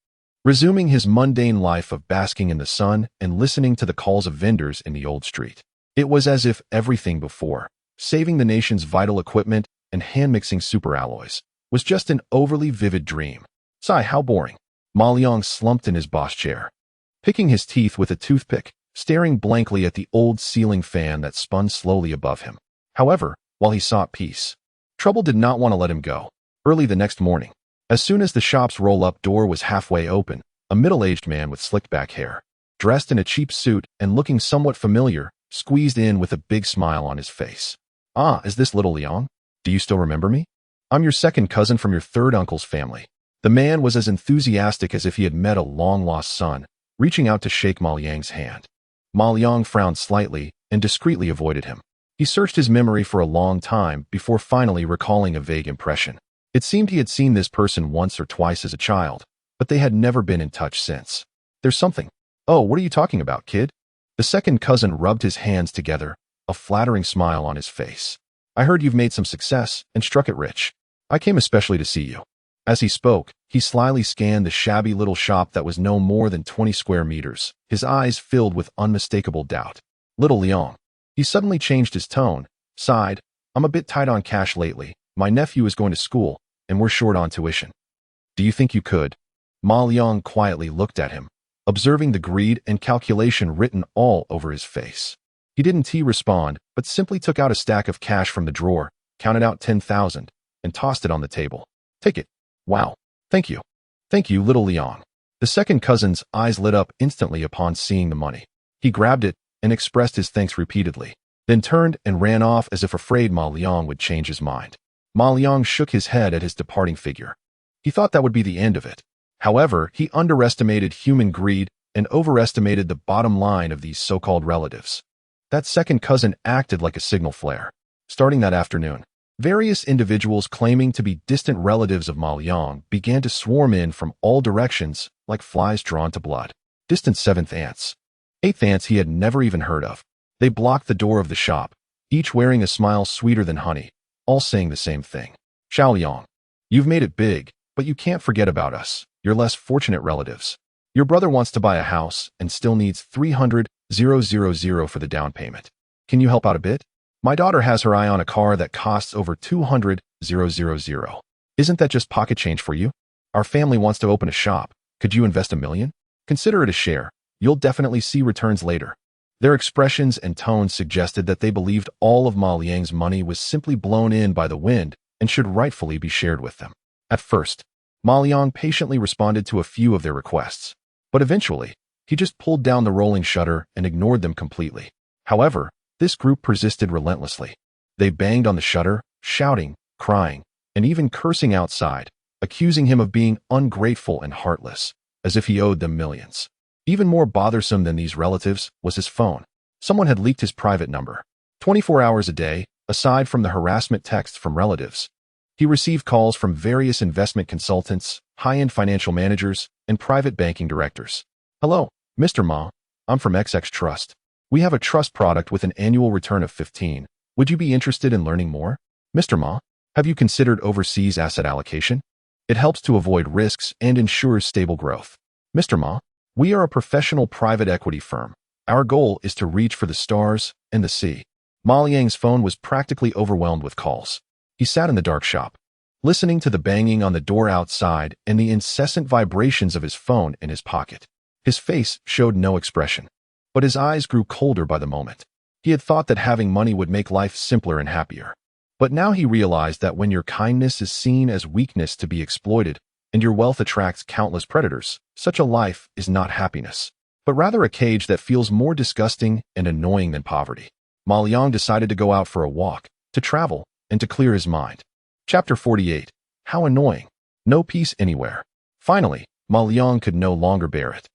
resuming his mundane life of basking in the sun and listening to the calls of vendors in the old street. It was as if everything before, saving the nation's vital equipment and hand-mixing superalloys, was just an overly vivid dream. Sigh, how boring. Ma Liang slumped in his boss chair, picking his teeth with a toothpick, staring blankly at the old ceiling fan that spun slowly above him. However, while he sought peace, trouble did not want to let him go. Early the next morning, as soon as the shop's roll-up door was halfway open, a middle-aged man with slicked-back hair, dressed in a cheap suit and looking somewhat familiar, squeezed in with a big smile on his face. Ah, is this little Liang? Do you still remember me? I'm your second cousin from your third uncle's family. The man was as enthusiastic as if he had met a long-lost son, reaching out to shake Ma Liang's hand. Ma Liang frowned slightly and discreetly avoided him. He searched his memory for a long time before finally recalling a vague impression. It seemed he had seen this person once or twice as a child, but they had never been in touch since. There's something. Oh, what are you talking about, kid? The second cousin rubbed his hands together, a flattering smile on his face. I heard you've made some success and struck it rich. I came especially to see you. As he spoke, he slyly scanned the shabby little shop that was no more than 20 square meters, his eyes filled with unmistakable doubt. Little Liang. He suddenly changed his tone, sighed. I'm a bit tight on cash lately. My nephew is going to school, and we're short on tuition. Do you think you could? Ma Liang quietly looked at him, observing the greed and calculation written all over his face. He didn't respond, but simply took out a stack of cash from the drawer, counted out 10,000, and tossed it on the table. Take it. Wow. Thank you. Thank you, little Liang. The second cousin's eyes lit up instantly upon seeing the money. He grabbed it and expressed his thanks repeatedly, then turned and ran off as if afraid Ma Liang would change his mind. Ma Liang shook his head at his departing figure. He thought that would be the end of it. However, he underestimated human greed and overestimated the bottom line of these so-called relatives. That second cousin acted like a signal flare. Starting that afternoon, various individuals claiming to be distant relatives of Ma Liang began to swarm in from all directions like flies drawn to blood. Distant seventh aunts. Eighth aunts he had never even heard of. They blocked the door of the shop, each wearing a smile sweeter than honey, all saying the same thing. Xiao Liang, you've made it big, but you can't forget about us, your less fortunate relatives. Your brother wants to buy a house and still needs 300,000 for the down payment. Can you help out a bit? My daughter has her eye on a car that costs over 200,000. Isn't that just pocket change for you? Our family wants to open a shop. Could you invest $1 million? Consider it a share. You'll definitely see returns later. Their expressions and tones suggested that they believed all of Ma Liang's money was simply blown in by the wind and should rightfully be shared with them. At first, Ma Liang patiently responded to a few of their requests, but eventually, he just pulled down the rolling shutter and ignored them completely. However, this group persisted relentlessly. They banged on the shutter, shouting, crying, and even cursing outside, accusing him of being ungrateful and heartless, as if he owed them millions. Even more bothersome than these relatives was his phone. Someone had leaked his private number. 24 hours a day, aside from the harassment texts from relatives, he received calls from various investment consultants, high-end financial managers, and private banking directors. Hello, Mr. Ma. I'm from XX Trust. We have a trust product with an annual return of 15. Would you be interested in learning more? Mr. Ma, have you considered overseas asset allocation? It helps to avoid risks and ensures stable growth. Mr. Ma, we are a professional private equity firm. Our goal is to reach for the stars and the sea. Ma Liang's phone was practically overwhelmed with calls. He sat in the dark shop, listening to the banging on the door outside and the incessant vibrations of his phone in his pocket. His face showed no expression, but his eyes grew colder by the moment. He had thought that having money would make life simpler and happier. But now he realized that when your kindness is seen as weakness to be exploited and your wealth attracts countless predators, such a life is not happiness, but rather a cage that feels more disgusting and annoying than poverty. Ma Liang decided to go out for a walk, to travel, and to clear his mind. Chapter 48. How annoying. No peace anywhere. Finally, Ma Liang could no longer bear it.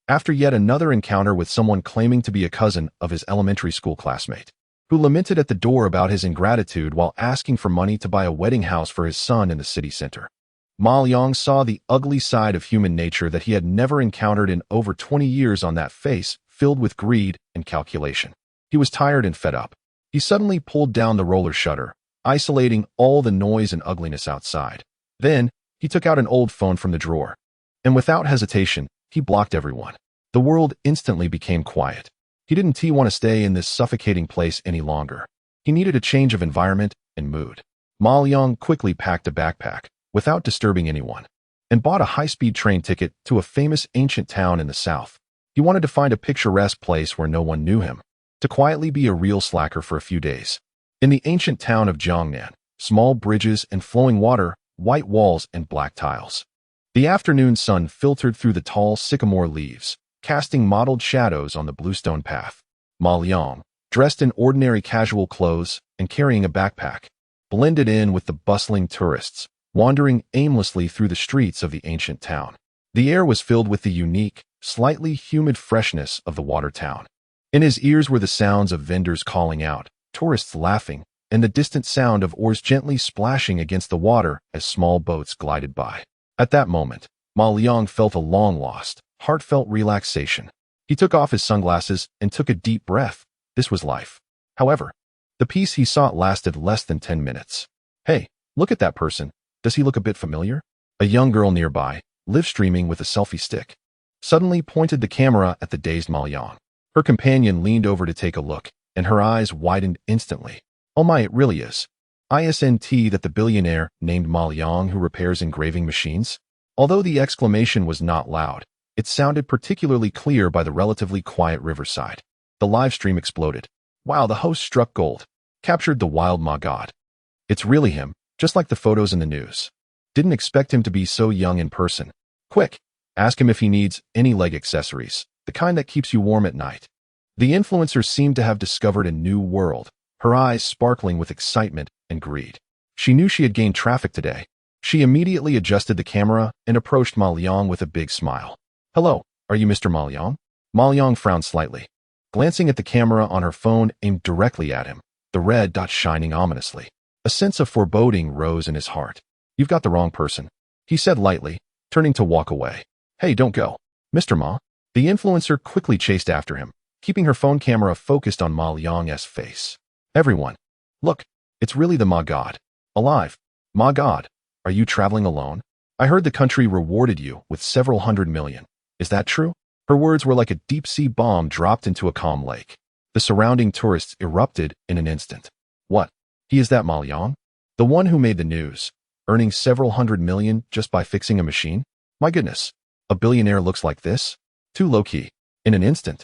After yet another encounter with someone claiming to be a cousin of his elementary school classmate, who lamented at the door about his ingratitude while asking for money to buy a wedding house for his son in the city center, Ma Liang saw the ugly side of human nature that he had never encountered in over 20 years on that face filled with greed and calculation. He was tired and fed up. He suddenly pulled down the roller shutter, isolating all the noise and ugliness outside. Then, he took out an old phone from the drawer, and without hesitation, he blocked everyone. The world instantly became quiet. He didn't want to stay in this suffocating place any longer. He needed a change of environment and mood. Ma Liang quickly packed a backpack, without disturbing anyone, and bought a high-speed train ticket to a famous ancient town in the south. He wanted to find a picturesque place where no one knew him, to quietly be a real slacker for a few days. In the ancient town of Jiangnan, small bridges and flowing water, white walls and black tiles. The afternoon sun filtered through the tall sycamore leaves, casting mottled shadows on the bluestone path. Ma Liang, dressed in ordinary casual clothes and carrying a backpack, blended in with the bustling tourists, wandering aimlessly through the streets of the ancient town. The air was filled with the unique, slightly humid freshness of the water town. In his ears were the sounds of vendors calling out, tourists laughing, and the distant sound of oars gently splashing against the water as small boats glided by. At that moment, Ma Liang felt a long-lost, heartfelt relaxation. He took off his sunglasses and took a deep breath. This was life. However, the peace he sought lasted less than 10 minutes. Hey, look at that person. Does he look a bit familiar? A young girl nearby, live streaming with a selfie stick, suddenly pointed the camera at the dazed Ma Liang. Her companion leaned over to take a look, and her eyes widened instantly. Oh my, it really is. Isn't that the billionaire named Ma Liang who repairs engraving machines? Although the exclamation was not loud, it sounded particularly clear by the relatively quiet riverside. The live stream exploded. Wow, the host struck gold. Captured the wild Ma God. It's really him. Just like the photos in the news. Didn't expect him to be so young in person. Quick, ask him if he needs any leg accessories, the kind that keeps you warm at night. The influencer seemed to have discovered a new world, her eyes sparkling with excitement and greed. She knew she had gained traffic today. She immediately adjusted the camera and approached Ma Liang with a big smile. Hello, are you Mr. Ma Liang? Ma Liang frowned slightly, glancing at the camera on her phone aimed directly at him, the red dot shining ominously. A sense of foreboding rose in his heart. You've got the wrong person, he said lightly, turning to walk away. Hey, don't go. Mr. Ma. The influencer quickly chased after him, keeping her phone camera focused on Ma Liang's face. Everyone. Look, it's really the Ma God. Alive. Ma God, are you traveling alone? I heard the country rewarded you with several $100 million. Is that true? Her words were like a deep-sea bomb dropped into a calm lake. The surrounding tourists erupted in an instant. What? He is that Ma Liang? The one who made the news, earning several $100 million just by fixing a machine? My goodness, a billionaire looks like this? Too low-key. In an instant,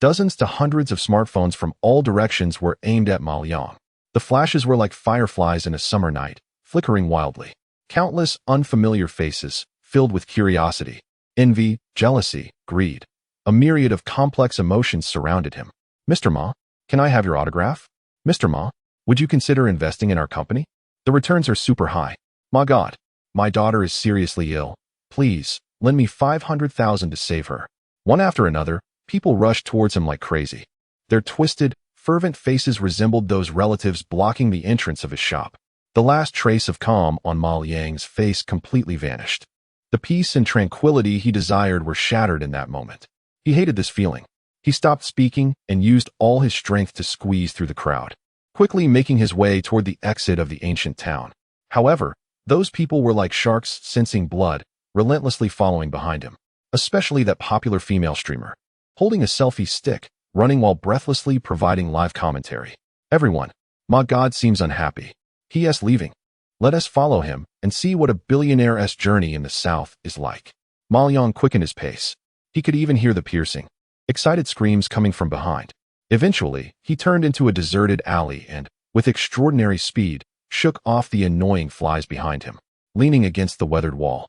dozens to hundreds of smartphones from all directions were aimed at Ma Liang. The flashes were like fireflies in a summer night, flickering wildly. Countless unfamiliar faces, filled with curiosity, envy, jealousy, greed. A myriad of complex emotions surrounded him. Mr. Ma, can I have your autograph? Mr. Ma, would you consider investing in our company? The returns are super high. Ma God, my daughter is seriously ill. Please, lend me $500,000 to save her. One after another, people rushed towards him like crazy. Their twisted, fervent faces resembled those relatives blocking the entrance of his shop. The last trace of calm on Ma Liang's face completely vanished. The peace and tranquility he desired were shattered in that moment. He hated this feeling. He stopped speaking and used all his strength to squeeze through the crowd, quickly making his way toward the exit of the ancient town. However, those people were like sharks sensing blood, relentlessly following behind him, especially that popular female streamer, holding a selfie stick, running while breathlessly providing live commentary. Everyone, Ma God seems unhappy. He is leaving. Let us follow him, and see what a billionaire's journey in the South is like. Ma Liang quickened his pace. He could even hear the piercing, excited screams coming from behind. Eventually, he turned into a deserted alley and, with extraordinary speed, shook off the annoying flies behind him. Leaning against the weathered wall,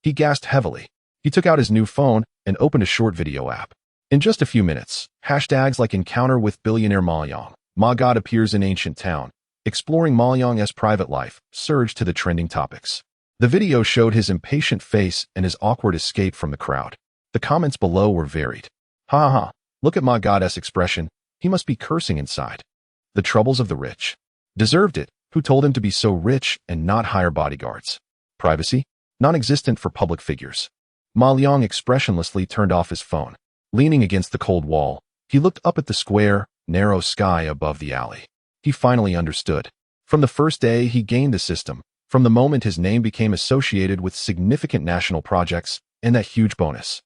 he gasped heavily. He took out his new phone and opened a short video app. In just a few minutes, hashtags like encounter with billionaire Ma Liang, Ma God appears in ancient town, exploring Ma Liang's private life, surged to the trending topics. The video showed his impatient face and his awkward escape from the crowd. The comments below were varied. Ha ha, look at Ma God's expression, he must be cursing inside. The troubles of the rich. Deserved it, who told him to be so rich and not hire bodyguards? Privacy? Non-existent for public figures. Ma Liang expressionlessly turned off his phone. Leaning against the cold wall, he looked up at the square, narrow sky above the alley. He finally understood. From the first day he gained the system, from the moment his name became associated with significant national projects and that huge bonus.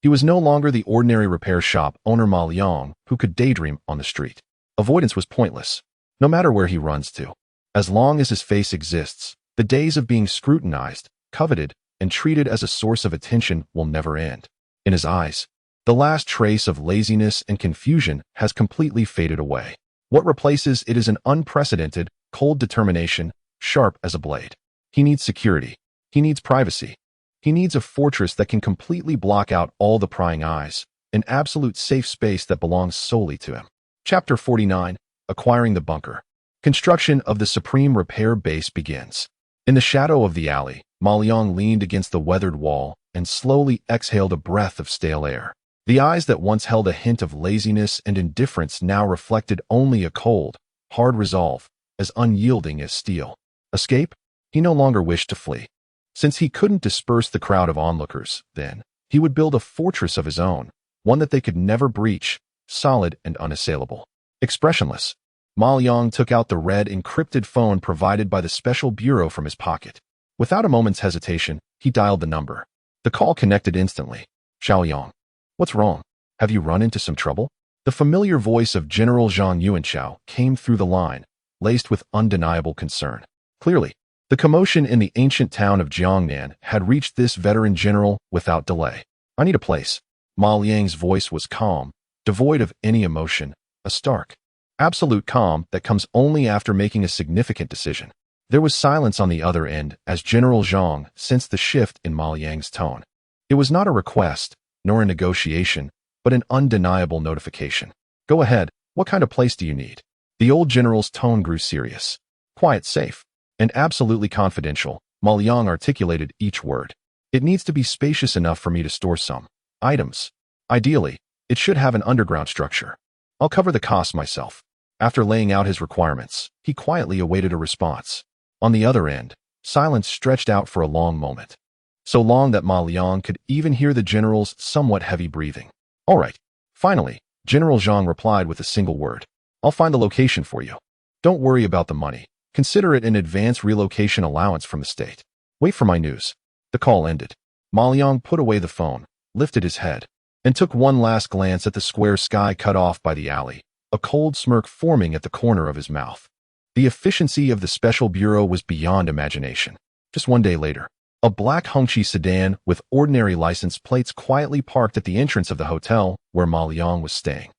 He was no longer the ordinary repair shop owner Ma Liang who could daydream on the street. Avoidance was pointless, no matter where he runs to. As long as his face exists, the days of being scrutinized, coveted, and treated as a source of attention will never end. In his eyes, the last trace of laziness and confusion has completely faded away. What replaces it is an unprecedented, cold determination, sharp as a blade. He needs security. He needs privacy. He needs a fortress that can completely block out all the prying eyes, an absolute safe space that belongs solely to him. Chapter 49, Acquiring the Bunker. Construction of the Supreme Repair Base begins. In the shadow of the alley, Ma Liang leaned against the weathered wall and slowly exhaled a breath of stale air. The eyes that once held a hint of laziness and indifference now reflected only a cold, hard resolve, as unyielding as steel. Escape? He no longer wished to flee. Since he couldn't disperse the crowd of onlookers, then, he would build a fortress of his own, one that they could never breach, solid and unassailable. Expressionless, Ma Liang took out the red encrypted phone provided by the special bureau from his pocket. Without a moment's hesitation, he dialed the number. The call connected instantly. Xiao Yang. What's wrong? Have you run into some trouble? The familiar voice of General Zhang Yuanchao came through the line, laced with undeniable concern. Clearly, the commotion in the ancient town of Jiangnan had reached this veteran general without delay. I need a place. Ma Liang's voice was calm, devoid of any emotion, a stark, absolute calm that comes only after making a significant decision. There was silence on the other end as General Zhang sensed the shift in Ma Liang's tone. It was not a request, nor a negotiation, but an undeniable notification. Go ahead, what kind of place do you need? The old general's tone grew serious. Quiet, safe, and absolutely confidential, Ma Liang articulated each word. It needs to be spacious enough for me to store some items. Ideally, it should have an underground structure. I'll cover the costs myself. After laying out his requirements, he quietly awaited a response. On the other end, silence stretched out for a long moment. So long that Ma Liang could even hear the general's somewhat heavy breathing. All right. Finally, General Zhang replied with a single word. I'll find the location for you. Don't worry about the money. Consider it an advance relocation allowance from the state. Wait for my news. The call ended. Ma Liang put away the phone, lifted his head, and took one last glance at the square sky cut off by the alley, a cold smirk forming at the corner of his mouth. The efficiency of the special bureau was beyond imagination. Just one day later, a black Hongqi sedan with ordinary license plates quietly parked at the entrance of the hotel where Ma Liang was staying.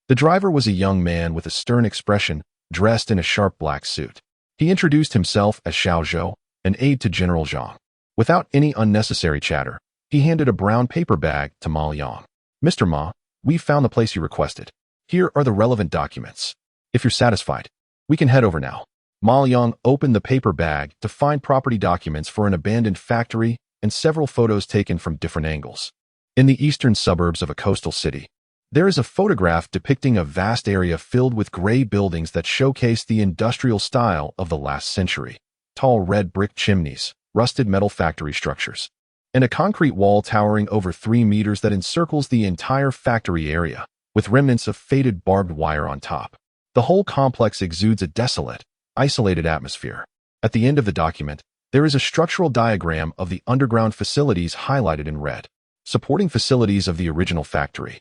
The driver was a young man with a stern expression, dressed in a sharp black suit. He introduced himself as Xiao Zhou, an aide to General Zhang. Without any unnecessary chatter, he handed a brown paper bag to Ma Liang. Mr. Ma, we've found the place you requested. Here are the relevant documents. If you're satisfied, we can head over now. Ma Liang opened the paper bag to find property documents for an abandoned factory and several photos taken from different angles. In the eastern suburbs of a coastal city, there is a photograph depicting a vast area filled with gray buildings that showcase the industrial style of the last century. Tall red brick chimneys, rusted metal factory structures, and a concrete wall towering over 3 meters that encircles the entire factory area, with remnants of faded barbed wire on top. The whole complex exudes a desolate, isolated atmosphere. At the end of the document, there is a structural diagram of the underground facilities highlighted in red, supporting facilities of the original factory.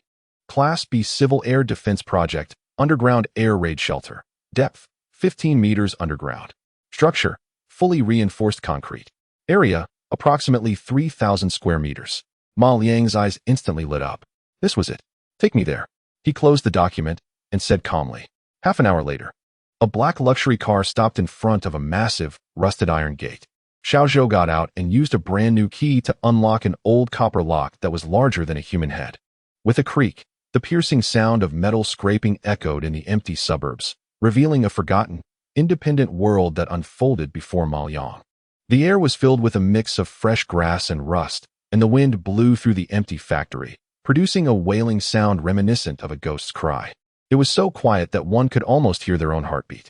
Class B Civil Air Defense Project, Underground Air Raid Shelter. Depth, 15 meters underground. Structure, fully reinforced concrete. Area, approximately 3,000 square meters. Ma Liang's eyes instantly lit up. This was it. Take me there. He closed the document and said calmly. Half an hour later, a black luxury car stopped in front of a massive, rusted iron gate. Xiao Zhou got out and used a brand new key to unlock an old copper lock that was larger than a human head. With a creak, the piercing sound of metal scraping echoed in the empty suburbs, revealing a forgotten, independent world that unfolded before Ma Liang. The air was filled with a mix of fresh grass and rust, and the wind blew through the empty factory, producing a wailing sound reminiscent of a ghost's cry. It was so quiet that one could almost hear their own heartbeat.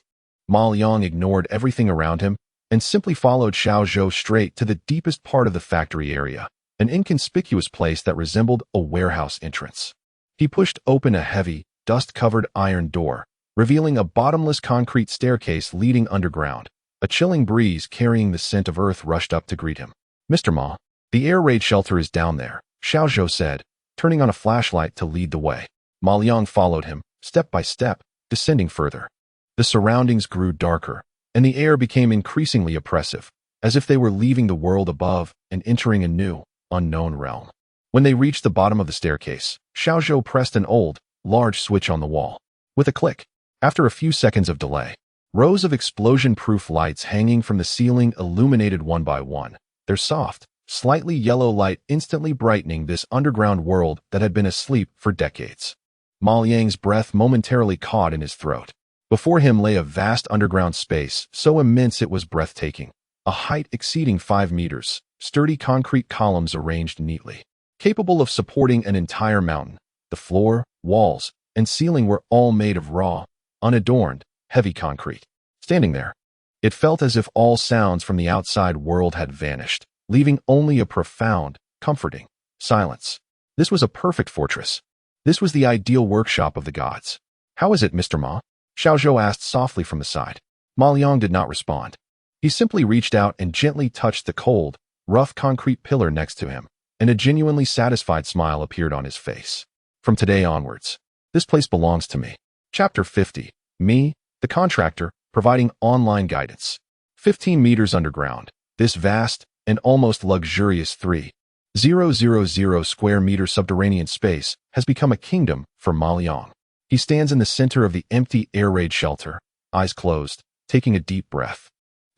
Ma Liang ignored everything around him and simply followed Xiao Zhou straight to the deepest part of the factory area, an inconspicuous place that resembled a warehouse entrance. He pushed open a heavy, dust-covered iron door, revealing a bottomless concrete staircase leading underground. A chilling breeze carrying the scent of earth rushed up to greet him. Mr. Ma, the air raid shelter is down there, Xiao Zhou said, turning on a flashlight to lead the way. Ma Liang followed him, step by step, descending further. The surroundings grew darker, and the air became increasingly oppressive, as if they were leaving the world above and entering a new, unknown realm. When they reached the bottom of the staircase, Xiao Zhou pressed an old, large switch on the wall. With a click, after a few seconds of delay, rows of explosion-proof lights hanging from the ceiling illuminated one by one, their soft, slightly yellow light instantly brightening this underground world that had been asleep for decades. Ma Liang's breath momentarily caught in his throat. Before him lay a vast underground space, so immense it was breathtaking. A height exceeding 5 meters, sturdy concrete columns arranged neatly, capable of supporting an entire mountain. The floor, walls, and ceiling were all made of raw, unadorned, heavy concrete. Standing there, it felt as if all sounds from the outside world had vanished, leaving only a profound, comforting silence. This was a perfect fortress. This was the ideal workshop of the gods. How is it, Mr. Ma? Xiao Zhou asked softly from the side. Ma Liang did not respond. He simply reached out and gently touched the cold, rough concrete pillar next to him, and a genuinely satisfied smile appeared on his face. From today onwards, this place belongs to me. Chapter 50. Me, the contractor, providing online guidance. 15 meters underground, this vast and almost luxurious 3,000 square meter subterranean space has become a kingdom for Ma Liang. He stands in the center of the empty air raid shelter, eyes closed, taking a deep breath.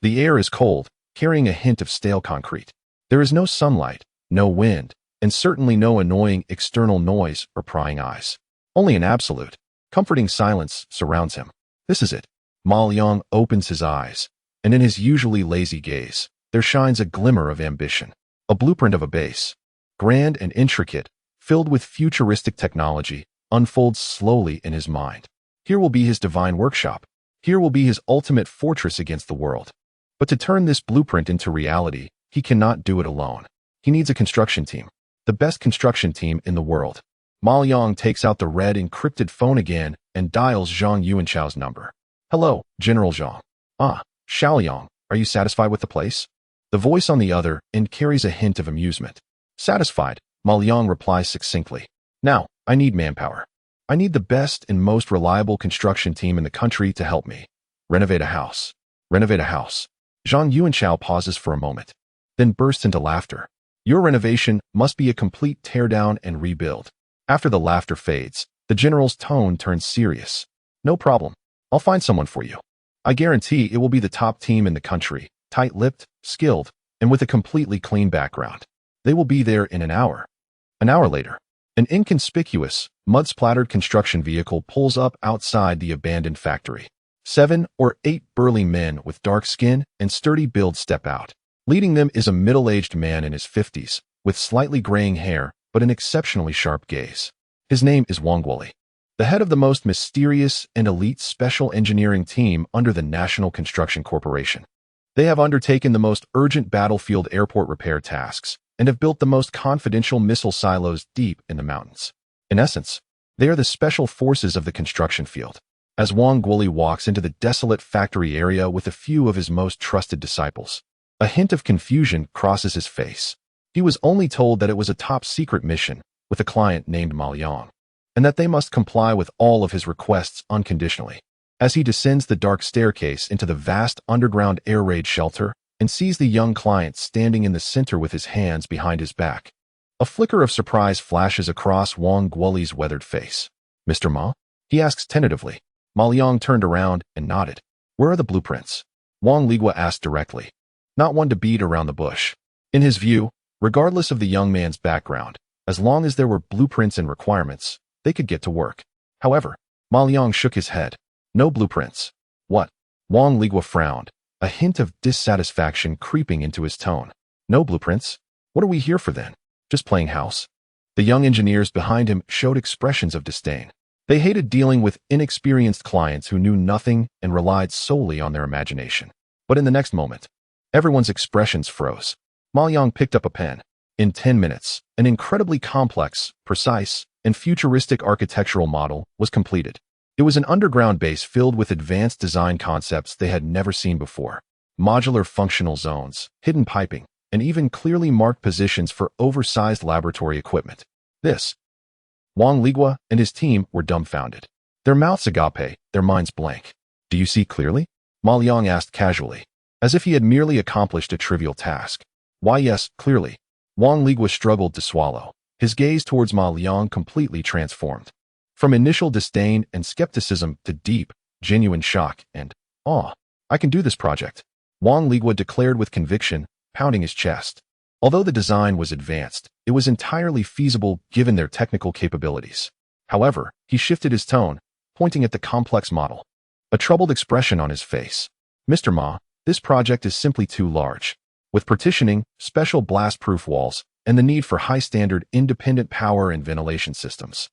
The air is cold, carrying a hint of stale concrete. There is no sunlight, no wind, and certainly no annoying external noise or prying eyes. Only an absolute, comforting silence surrounds him. This is it. Ma Liang opens his eyes, and in his usually lazy gaze, there shines a glimmer of ambition. A blueprint of a base, grand and intricate, filled with futuristic technology, unfolds slowly in his mind. Here will be his divine workshop. Here will be his ultimate fortress against the world. But to turn this blueprint into reality, he cannot do it alone. He needs a construction team. The best construction team in the world. Ma Liang takes out the red encrypted phone again and dials Zhang Yuanchao's number. Hello, General Zhang. Ah, Xiaoliang, are you satisfied with the place? The voice on the other end carries a hint of amusement. Satisfied, Ma Liang replies succinctly. Now, I need manpower. I need the best and most reliable construction team in the country to help me. Renovate a house. Renovate a house. Zhang Yuanchao pauses for a moment, then bursts into laughter. Your renovation must be a complete teardown and rebuild. After the laughter fades, the general's tone turns serious. No problem. I'll find someone for you. I guarantee it will be the top team in the country, tight-lipped, skilled, and with a completely clean background. They will be there in an hour. An hour later, an inconspicuous, mud-splattered construction vehicle pulls up outside the abandoned factory. 7 or 8 burly men with dark skin and sturdy build step out. Leading them is a middle-aged man in his 50s, with slightly graying hair but an exceptionally sharp gaze. His name is Wang Guoli, the head of the most mysterious and elite special engineering team under the National Construction Corporation. They have undertaken the most urgent battlefield airport repair tasks and have built the most confidential missile silos deep in the mountains. In essence, they are the special forces of the construction field. As Wang Guoli walks into the desolate factory area with a few of his most trusted disciples, a hint of confusion crosses his face. He was only told that it was a top-secret mission with a client named Ma Liang, and that they must comply with all of his requests unconditionally. As he descends the dark staircase into the vast underground air raid shelter, and sees the young client standing in the center with his hands behind his back. A flicker of surprise flashes across Wang Guoli's weathered face. "Mr. Ma?" he asks tentatively. Ma Liang turned around and nodded. "Where are the blueprints?" Wang Ligua asked directly, not one to beat around the bush. In his view, regardless of the young man's background, as long as there were blueprints and requirements, they could get to work. However, Ma Liang shook his head. "No blueprints." "What?" Wang Ligua frowned, a hint of dissatisfaction creeping into his tone. "No blueprints? What are we here for then? Just playing house?" The young engineers behind him showed expressions of disdain. They hated dealing with inexperienced clients who knew nothing and relied solely on their imagination. But in the next moment, everyone's expressions froze. Ma Liang picked up a pen. In 10 minutes, an incredibly complex, precise, and futuristic architectural model was completed. It was an underground base filled with advanced design concepts they had never seen before. Modular functional zones, hidden piping, and even clearly marked positions for oversized laboratory equipment. Wang Ligua and his team were dumbfounded. Their mouths agape, their minds blank. "Do you see clearly?" Ma Liang asked casually, as if he had merely accomplished a trivial task. "Why, yes, clearly." Wang Ligua struggled to swallow. His gaze towards Ma Liang completely transformed. From initial disdain and skepticism to deep, genuine shock and awe. "I can do this project," Wang Ligua declared with conviction, pounding his chest. Although the design was advanced, it was entirely feasible given their technical capabilities. However, he shifted his tone, pointing at the complex model. A troubled expression on his face. "Mr. Ma, this project is simply too large. With partitioning, special blast-proof walls, and the need for high-standard independent power and ventilation systems."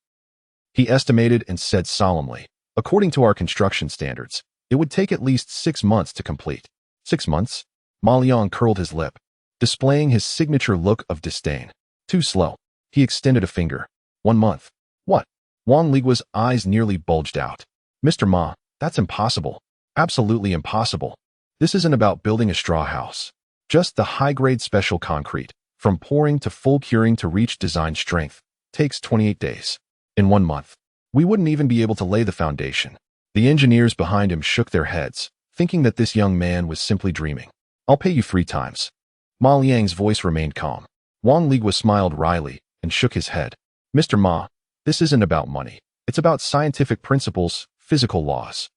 He estimated and said solemnly, "According to our construction standards, it would take at least 6 months to complete." 6 months? Ma Liang curled his lip, displaying his signature look of disdain. "Too slow." He extended a finger. 1 month. "What?" Wang Ligua's eyes nearly bulged out. "Mr. Ma, that's impossible. Absolutely impossible. This isn't about building a straw house. Just the high-grade special concrete, from pouring to full curing to reach design strength, takes 28 days. In 1 month, we wouldn't even be able to lay the foundation." The engineers behind him shook their heads, thinking that this young man was simply dreaming. "I'll pay you 3 times. Ma Liang's voice remained calm. Wang Ligua smiled wryly and shook his head. "Mr. Ma, this isn't about money. It's about scientific principles, physical laws."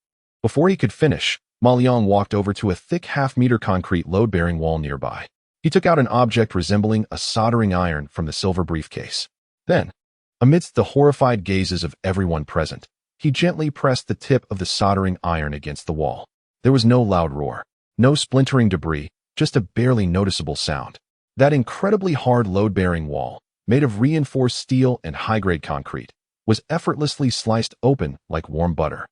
Before he could finish, Ma Liang walked over to a thick half-meter concrete load-bearing wall nearby. He took out an object resembling a soldering iron from the silver briefcase. Then, amidst the horrified gazes of everyone present, he gently pressed the tip of the soldering iron against the wall. There was no loud roar, no splintering debris, just a barely noticeable sound. That incredibly hard load-bearing wall, made of reinforced steel and high-grade concrete, was effortlessly sliced open like warm butter,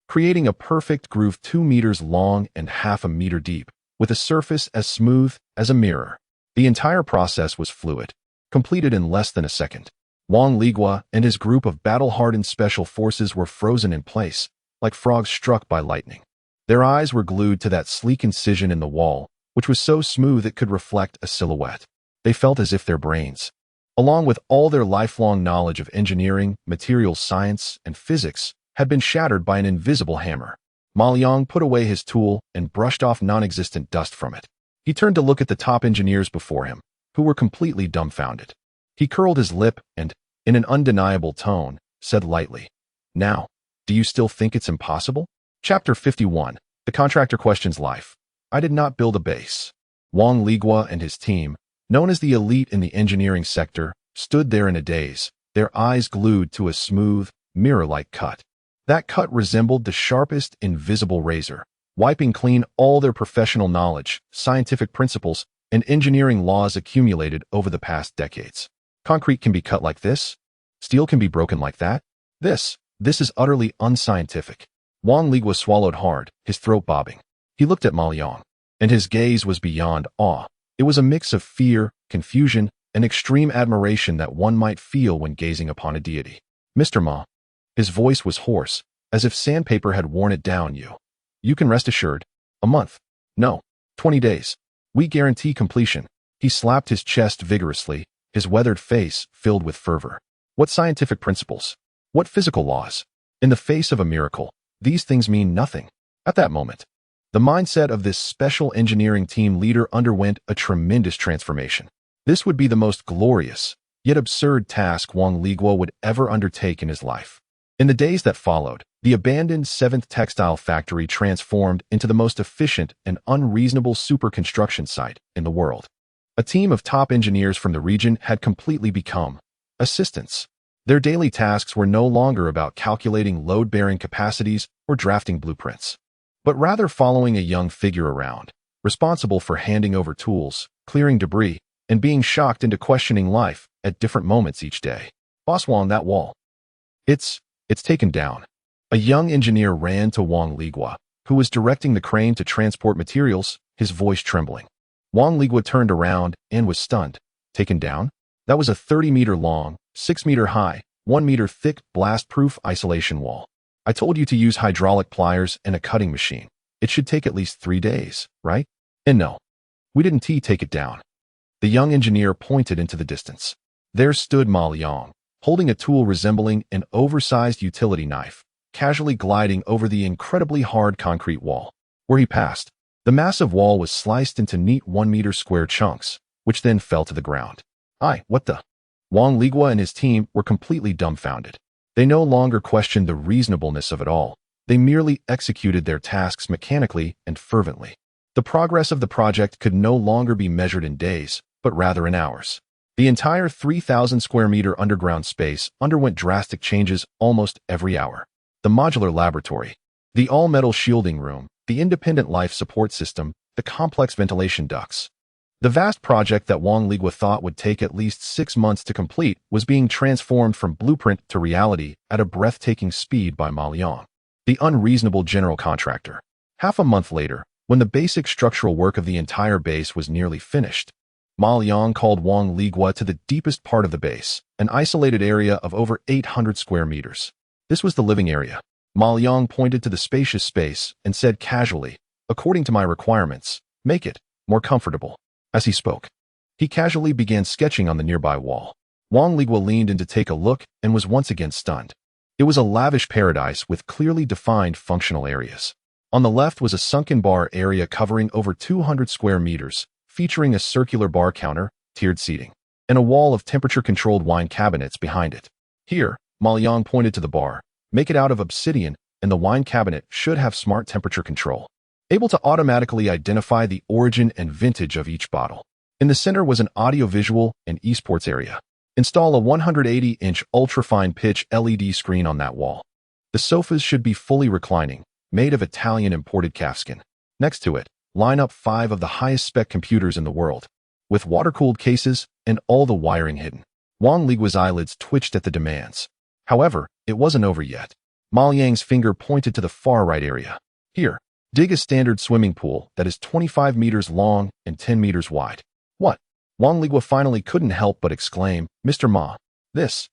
creating a perfect groove 2 meters long and half a meter deep, with a surface as smooth as a mirror. The entire process was fluid, completed in less than a second. Wang Ligua and his group of battle-hardened special forces were frozen in place, like frogs struck by lightning. Their eyes were glued to that sleek incision in the wall, which was so smooth it could reflect a silhouette. They felt as if their brains, along with all their lifelong knowledge of engineering, materials science, and physics, had been shattered by an invisible hammer. Ma Liang put away his tool and brushed off non-existent dust from it. He turned to look at the top engineers before him, who were completely dumbfounded. He curled his lip and, in an undeniable tone, said lightly, "Now, do you still think it's impossible?" Chapter 51. The Contractor Questions Life. I did not build a base. Wang Ligua and his team, known as the elite in the engineering sector, stood there in a daze, their eyes glued to a smooth, mirror-like cut. That cut resembled the sharpest invisible razor, wiping clean all their professional knowledge, scientific principles, and engineering laws accumulated over the past decades. Concrete can be cut like this? Steel can be broken like that? This is utterly unscientific. Wang Ligua swallowed hard, his throat bobbing. He looked at Ma Liang, and his gaze was beyond awe. It was a mix of fear, confusion, and extreme admiration that one might feel when gazing upon a deity. "Mr. Ma," his voice was hoarse, as if sandpaper had worn it down. You can rest assured. A month. No, 20 days. We guarantee completion." He slapped his chest vigorously, his weathered face filled with fervor. What scientific principles? What physical laws? In the face of a miracle, these things mean nothing. At that moment, The mindset of this special engineering team leader underwent a tremendous transformation. This would be the most glorious, yet absurd task Wang Ligua would ever undertake in his life. In the days that followed, the abandoned 7th textile factory transformed into the most efficient and unreasonable super construction site in the world. A team of top engineers from the region had completely become assistants. Their daily tasks were no longer about calculating load-bearing capacities or drafting blueprints, but rather following a young figure around, responsible for handing over tools, clearing debris, and being shocked into questioning life at different moments each day. Boss Wang, that wall. It's taken down. A young engineer ran to Wang Ligua, who was directing the crane to transport materials, his voice trembling. Wang Ligua turned around and was stunned. Taken down? That was a 30-meter long, 6-meter high, 1-meter thick, blast-proof isolation wall. I told you to use hydraulic pliers and a cutting machine. It should take at least 3 days, right? And no, we didn't take it down. The young engineer pointed into the distance. There stood Ma Liang, holding a tool resembling an oversized utility knife, casually gliding over the incredibly hard concrete wall. Where he passed, the massive wall was sliced into neat 1-meter square chunks, which then fell to the ground. What the? Wang Ligua and his team were completely dumbfounded. They no longer questioned the reasonableness of it all. They merely executed their tasks mechanically and fervently. The progress of the project could no longer be measured in days, but rather in hours. The entire 3,000 square meter underground space underwent drastic changes almost every hour. The modular laboratory, the all-metal shielding room, the independent life support system, the complex ventilation ducts. The vast project that Wang Ligua thought would take at least 6 months to complete was being transformed from blueprint to reality at a breathtaking speed by Ma Liang, the unreasonable general contractor. Half a month later, when the basic structural work of the entire base was nearly finished, Ma Liang called Wang Ligua to the deepest part of the base, an isolated area of over 800 square meters. This was the living area. Ma Liang pointed to the spacious space and said casually, "According to my requirements, make it more comfortable." As he spoke, he casually began sketching on the nearby wall. Wang Ligua leaned in to take a look and was once again stunned. It was a lavish paradise with clearly defined functional areas. On the left was a sunken bar area covering over 200 square meters, featuring a circular bar counter, tiered seating, and a wall of temperature-controlled wine cabinets behind it. Here, Ma Liang pointed to the bar. Make it out of obsidian, and the wine cabinet should have smart temperature control, able to automatically identify the origin and vintage of each bottle. In the center was an audiovisual and esports area. Install a 180-inch ultra-fine pitch LED screen on that wall. The sofas should be fully reclining, made of Italian imported calfskin. Next to it, line up 5 of the highest spec computers in the world, with water-cooled cases and all the wiring hidden. Wang Ligua's eyelids twitched at the demands. However, it wasn't over yet. Ma Liang's finger pointed to the far right area. Here, dig a standard swimming pool that is 25 meters long and 10 meters wide. What? Wang Ligua finally couldn't help but exclaim, "Mr. Ma, this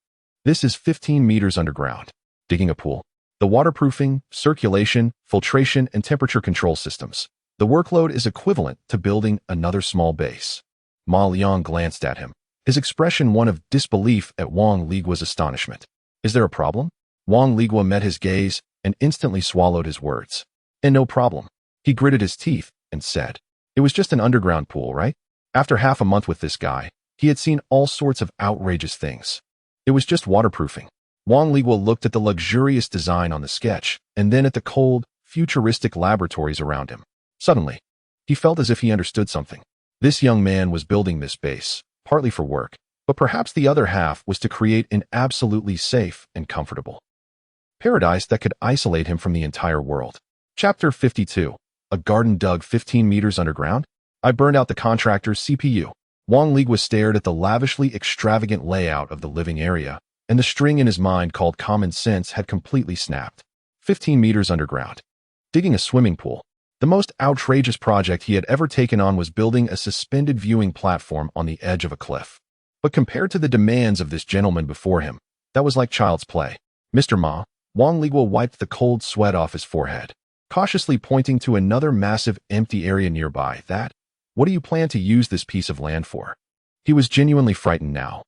is 15 meters underground. Digging a pool. The waterproofing, circulation, filtration, and temperature control systems. The workload is equivalent to building another small base." Ma Liang glanced at him, his expression one of disbelief at Wang Ligua's astonishment. "Is there a problem?" Wang Ligua met his gaze and instantly swallowed his words. "And no problem." He gritted his teeth and said, "It was just an underground pool, right?" After half a month with this guy, he had seen all sorts of outrageous things. It was just waterproofing. Wang Ligua looked at the luxurious design on the sketch, and then at the cold, futuristic laboratories around him. Suddenly, he felt as if he understood something. This young man was building this base, partly for work, but perhaps the other half was to create an absolutely safe and comfortable paradise that could isolate him from the entire world. Chapter 52. A garden dug 15 meters underground? I burned out the contractor's CPU. Wang Ligua stared at the lavishly extravagant layout of the living area, and the string in his mind called common sense had completely snapped. 15 meters underground. Digging a swimming pool. The most outrageous project he had ever taken on was building a suspended viewing platform on the edge of a cliff. But compared to the demands of this gentleman before him, that was like child's play. "Mr. Ma," Wang Ligua wiped the cold sweat off his forehead, cautiously pointing to another massive empty area nearby. What do you plan to use this piece of land for?" He was genuinely frightened now,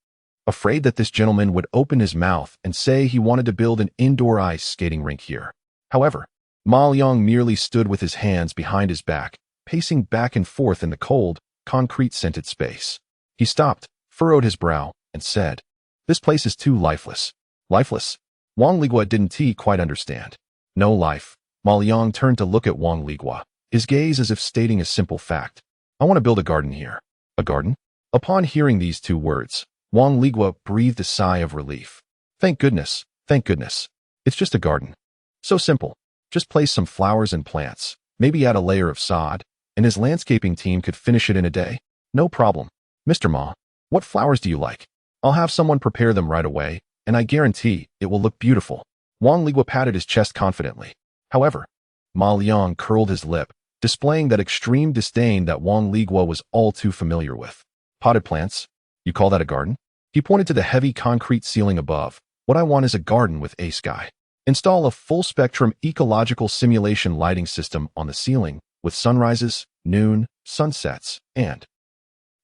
afraid that this gentleman would open his mouth and say he wanted to build an indoor ice skating rink here. However, Ma Liang merely stood with his hands behind his back, pacing back and forth in the cold, concrete-scented space. He stopped, furrowed his brow, and said, "This place is too lifeless." Lifeless? Wang Ligua didn't quite understand. No life. Ma Liang turned to look at Wang Ligua, his gaze as if stating a simple fact. "I want to build a garden here." A garden? Upon hearing these two words, Wang Ligua breathed a sigh of relief. Thank goodness, thank goodness. It's just a garden. So simple. Just place some flowers and plants, maybe add a layer of sod, and his landscaping team could finish it in a day. No problem. Mr. Ma, what flowers do you like? I'll have someone prepare them right away, and I guarantee it will look beautiful. Wang Ligua patted his chest confidently. However, Ma Liang curled his lip, displaying that extreme disdain that Wang Ligua was all too familiar with. Potted plants? You call that a garden? He pointed to the heavy concrete ceiling above. What I want is a garden with a sky. Install a full-spectrum ecological simulation lighting system on the ceiling with sunrises, noon, sunsets, and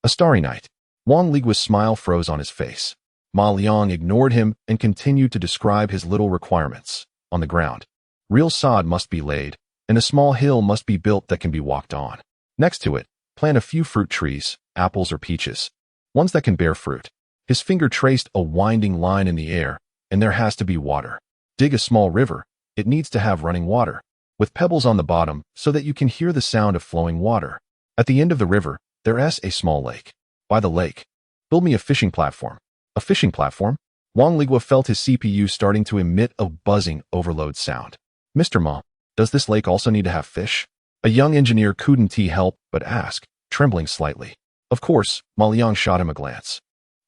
a starry night. Wang Ligua's smile froze on his face. Ma Liang ignored him and continued to describe his little requirements. On the ground, real sod must be laid, and a small hill must be built that can be walked on. Next to it, plant a few fruit trees, apples or peaches, ones that can bear fruit. His finger traced a winding line in the air, and there has to be water. Dig a small river. It needs to have running water, with pebbles on the bottom so that you can hear the sound of flowing water. At the end of the river, there's a small lake. By the lake, build me a fishing platform. A fishing platform? Wang Ligua felt his CPU starting to emit a buzzing overload sound. Mr. Ma, does this lake also need to have fish? A young engineer couldn't help but ask, trembling slightly. Of course, Ma Liang shot him a glance.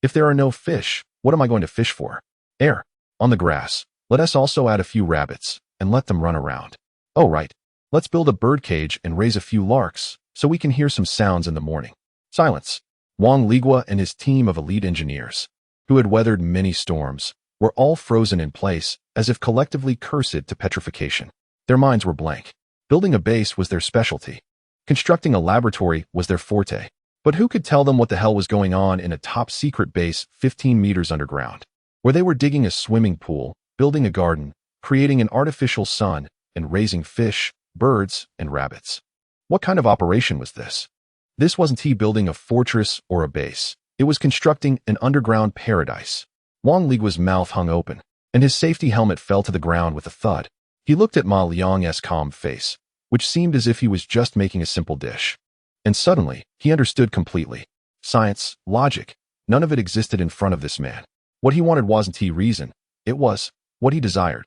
If there are no fish, what am I going to fish for? Air. On the grass. Let us also add a few rabbits, and let them run around. Oh right. Let's build a bird cage and raise a few larks, so we can hear some sounds in the morning. Silence. Wang Ligua and his team of elite engineers, who had weathered many storms, were all frozen in place, as if collectively cursed to petrification. Their minds were blank. Building a base was their specialty. Constructing a laboratory was their forte. But who could tell them what the hell was going on in a top-secret base 15 meters underground, where they were digging a swimming pool, building a garden, creating an artificial sun, and raising fish, birds, and rabbits? What kind of operation was this? This wasn't he building a fortress or a base. It was constructing an underground paradise. Wang Ligua's mouth hung open, and his safety helmet fell to the ground with a thud. He looked at Ma Liang's calm face, which seemed as if he was just making a simple dish. And suddenly, he understood completely. Science, logic, none of it existed in front of this man. What he wanted wasn't reason. It was what he desired.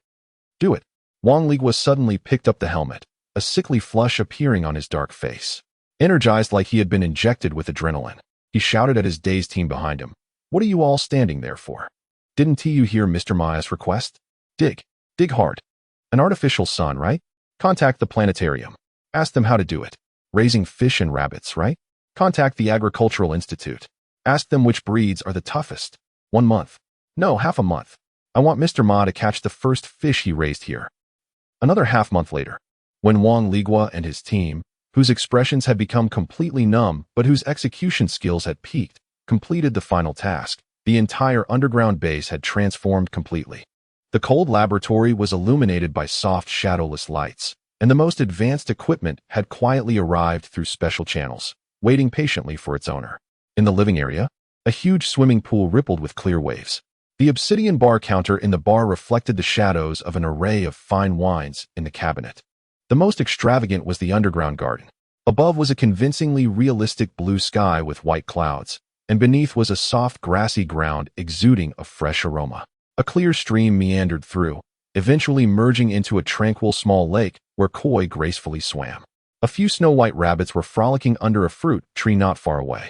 Do it. Wang Ligua suddenly picked up the helmet, a sickly flush appearing on his dark face. Energized like he had been injected with adrenaline, he shouted at his dazed team behind him. What are you all standing there for? Didn't you hear Mr. Maya's request? Dig. Dig hard. An artificial sun, right? Contact the planetarium. Ask them how to do it. Raising fish and rabbits, right? Contact the Agricultural Institute. Ask them which breeds are the toughest. 1 month. No, half a month. I want Mr. Ma to catch the first fish he raised here. Another half-month later, when Wang Ligua and his team, whose expressions had become completely numb but whose execution skills had peaked, completed the final task, the entire underground base had transformed completely. The cold laboratory was illuminated by soft, shadowless lights, and the most advanced equipment had quietly arrived through special channels, waiting patiently for its owner. In the living area, a huge swimming pool rippled with clear waves. The obsidian bar counter in the bar reflected the shadows of an array of fine wines in the cabinet. The most extravagant was the underground garden. Above was a convincingly realistic blue sky with white clouds, and beneath was a soft grassy ground exuding a fresh aroma. A clear stream meandered through, eventually merging into a tranquil small lake where koi gracefully swam. A few snow-white rabbits were frolicking under a fruit tree not far away.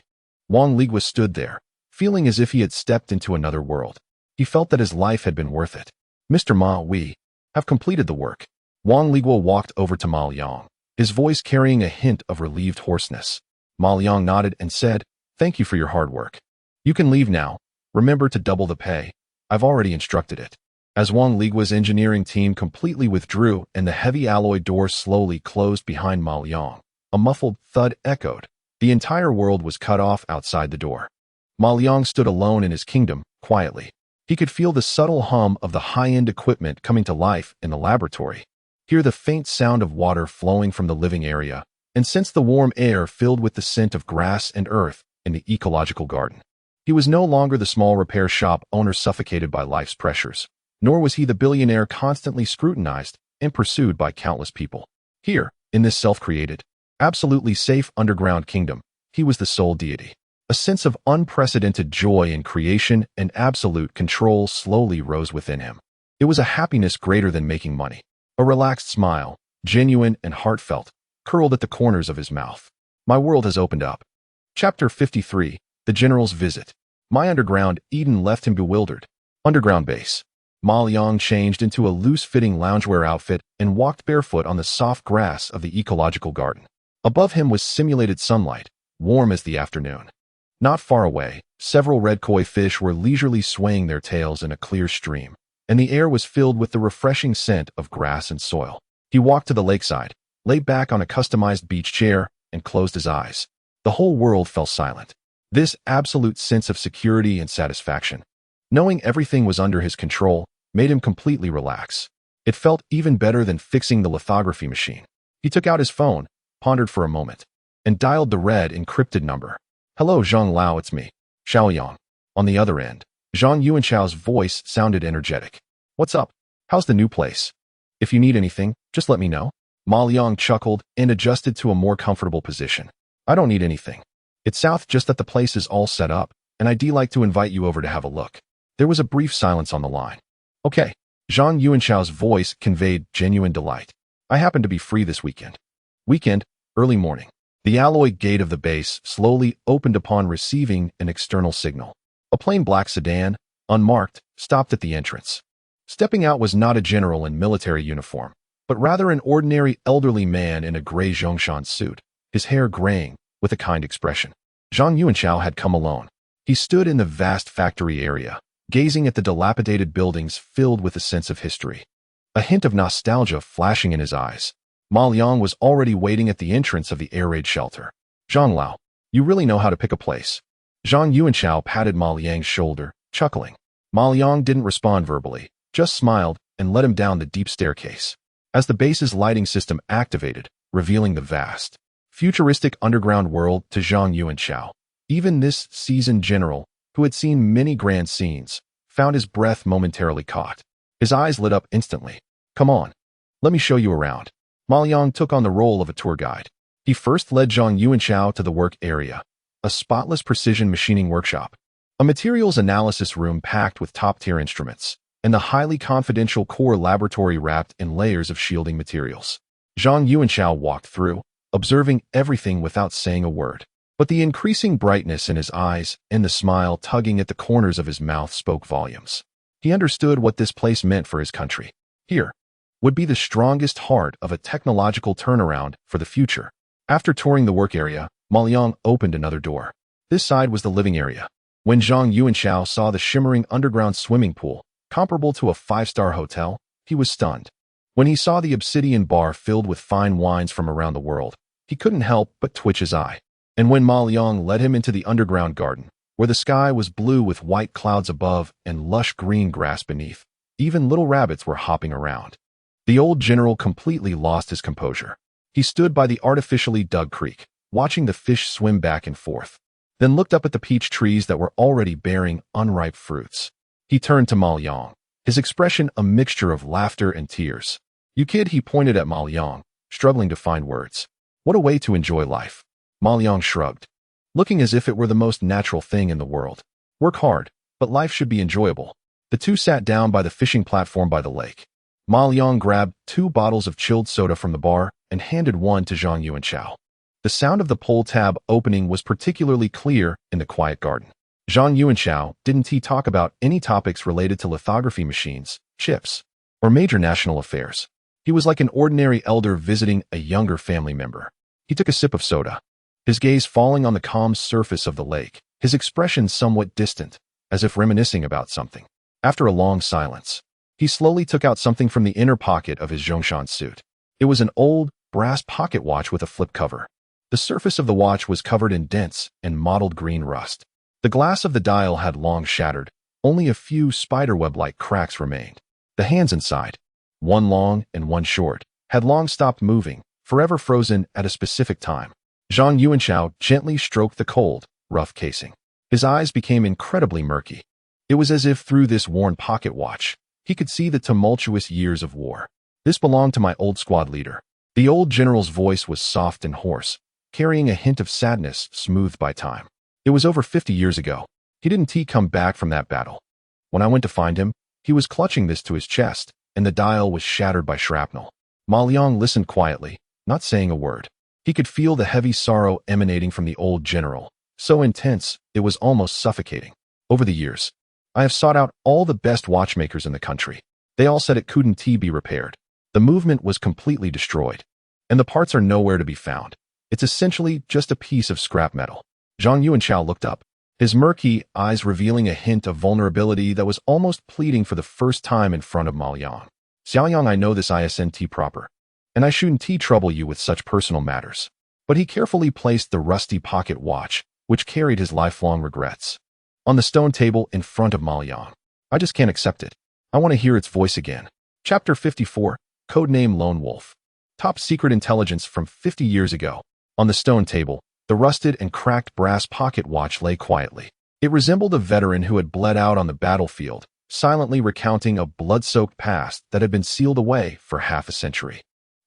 Wang Ligua stood there, feeling as if he had stepped into another world. He felt that his life had been worth it. Mr. Ma, we have completed the work. Wang Ligua walked over to Ma Liang, his voice carrying a hint of relieved hoarseness. Ma Liang nodded and said, "Thank you for your hard work. You can leave now. Remember to double the pay. I've already instructed it." As Wang Ligua's engineering team completely withdrew and the heavy alloy door slowly closed behind Ma Liang, a muffled thud echoed. The entire world was cut off outside the door. Ma Liang stood alone in his kingdom, quietly. He could feel the subtle hum of the high-end equipment coming to life in the laboratory. hear the faint sound of water flowing from the living area, and sense the warm air filled with the scent of grass and earth in the ecological garden. He was no longer the small repair shop owner suffocated by life's pressures, nor was he the billionaire constantly scrutinized and pursued by countless people. Here, in this self-created, absolutely safe underground kingdom, he was the sole deity. A sense of unprecedented joy in creation and absolute control slowly rose within him. It was a happiness greater than making money. A relaxed smile, genuine and heartfelt, curled at the corners of his mouth. My world has opened up. Chapter 53, The General's Visit. My underground Eden left him bewildered. Underground base. Ma Liang changed into a loose-fitting loungewear outfit and walked barefoot on the soft grass of the ecological garden. Above him was simulated sunlight, warm as the afternoon. Not far away, several red koi fish were leisurely swaying their tails in a clear stream, and the air was filled with the refreshing scent of grass and soil. He walked to the lakeside, lay back on a customized beach chair, and closed his eyes. The whole world fell silent. This absolute sense of security and satisfaction, knowing everything was under his control, made him completely relax. It felt even better than fixing the lithography machine. He took out his phone, pondered for a moment, and dialed the red encrypted number. "Hello, Zhang Lao, it's me, Xiaoyang." On the other end, Zhang Yuanchao's voice sounded energetic. "What's up? How's the new place? If you need anything, just let me know." Ma Liang chuckled and adjusted to a more comfortable position. "I don't need anything. It's south, just that the place is all set up, and I'd like to invite you over to have a look." There was a brief silence on the line. "Okay." Zhang Yuanchao's voice conveyed genuine delight. "I happen to be free this weekend." Weekend, early morning. The alloy gate of the base slowly opened upon receiving an external signal. A plain black sedan, unmarked, stopped at the entrance. Stepping out was not a general in military uniform, but rather an ordinary elderly man in a gray Zhongshan suit, his hair graying, with a kind expression. Zhang Yuanchao had come alone. He stood in the vast factory area, gazing at the dilapidated buildings filled with a sense of history. A hint of nostalgia flashing in his eyes. Ma Liang was already waiting at the entrance of the air raid shelter. "Zhang Lao, you really know how to pick a place." Zhang Yuanchao patted Ma Liang's shoulder, chuckling. Ma Liang didn't respond verbally, just smiled and led him down the deep staircase. As the base's lighting system activated, revealing the vast, futuristic underground world to Zhang Yuanchao, even this seasoned general, who had seen many grand scenes, found his breath momentarily caught. His eyes lit up instantly. "Come on, let me show you around." Ma Liang took on the role of a tour guide. He first led Zhang Yuanchao to the work area, a spotless precision machining workshop, a materials analysis room packed with top-tier instruments, and the highly confidential core laboratory wrapped in layers of shielding materials. Zhang Yuanchao walked through, observing everything without saying a word. But the increasing brightness in his eyes and the smile tugging at the corners of his mouth spoke volumes. He understood what this place meant for his country. Here would be the strongest heart of a technological turnaround for the future. After touring the work area, Ma Liang opened another door. This side was the living area. When Zhang Yuanchao saw the shimmering underground swimming pool, comparable to a five-star hotel, he was stunned. When he saw the obsidian bar filled with fine wines from around the world, he couldn't help but twitch his eye. And when Ma Liang led him into the underground garden, where the sky was blue with white clouds above and lush green grass beneath, even little rabbits were hopping around. The old general completely lost his composure. He stood by the artificially dug creek, watching the fish swim back and forth, then looked up at the peach trees that were already bearing unripe fruits. He turned to Ma Liang, his expression a mixture of laughter and tears. "You kid," he pointed at Ma Liang, struggling to find words. "What a way to enjoy life." Ma Liang shrugged, looking as if it were the most natural thing in the world. "Work hard, but life should be enjoyable." The two sat down by the fishing platform by the lake. Ma Liang grabbed 2 bottles of chilled soda from the bar and handed one to Zhang Yuanchao. The sound of the pull tab opening was particularly clear in the quiet garden. Zhang Yuanchao didn't talk about any topics related to lithography machines, chips, or major national affairs. He was like an ordinary elder visiting a younger family member. He took a sip of soda, his gaze falling on the calm surface of the lake, his expression somewhat distant, as if reminiscing about something. After a long silence, he slowly took out something from the inner pocket of his Zhongshan suit. It was an old, brass pocket watch with a flip cover. The surface of the watch was covered in dense and mottled green rust. The glass of the dial had long shattered, only a few spiderweb-like cracks remained. The hands inside, one long and one short, had long stopped moving, forever frozen at a specific time. Zhang Yuanchao gently stroked the cold, rough casing. His eyes became incredibly murky. It was as if through this worn pocket watch, he could see the tumultuous years of war. This belonged to my old squad leader. The old general's voice was soft and hoarse, carrying a hint of sadness smoothed by time. It was over 50 years ago. He didn't come back from that battle. When I went to find him, he was clutching this to his chest, and the dial was shattered by shrapnel. Ma Liang listened quietly, not saying a word. He could feel the heavy sorrow emanating from the old general, so intense it was almost suffocating. Over the years, I have sought out all the best watchmakers in the country. They all said it couldn't be repaired. The movement was completely destroyed, and the parts are nowhere to be found. It's essentially just a piece of scrap metal. Zhang Yuanchao looked up, his murky eyes revealing a hint of vulnerability that was almost pleading for the first time in front of Ma Liang. Xiaoyang, I know this isn't proper, and I shouldn't trouble you with such personal matters. But he carefully placed the rusty pocket watch, which carried his lifelong regrets, on the stone table in front of Ma Liang. I just can't accept it. I want to hear its voice again. Chapter 54, Codename Lone Wolf. Top secret intelligence from 50 years ago. On the stone table, the rusted and cracked brass pocket watch lay quietly. It resembled a veteran who had bled out on the battlefield, silently recounting a blood-soaked past that had been sealed away for half a century.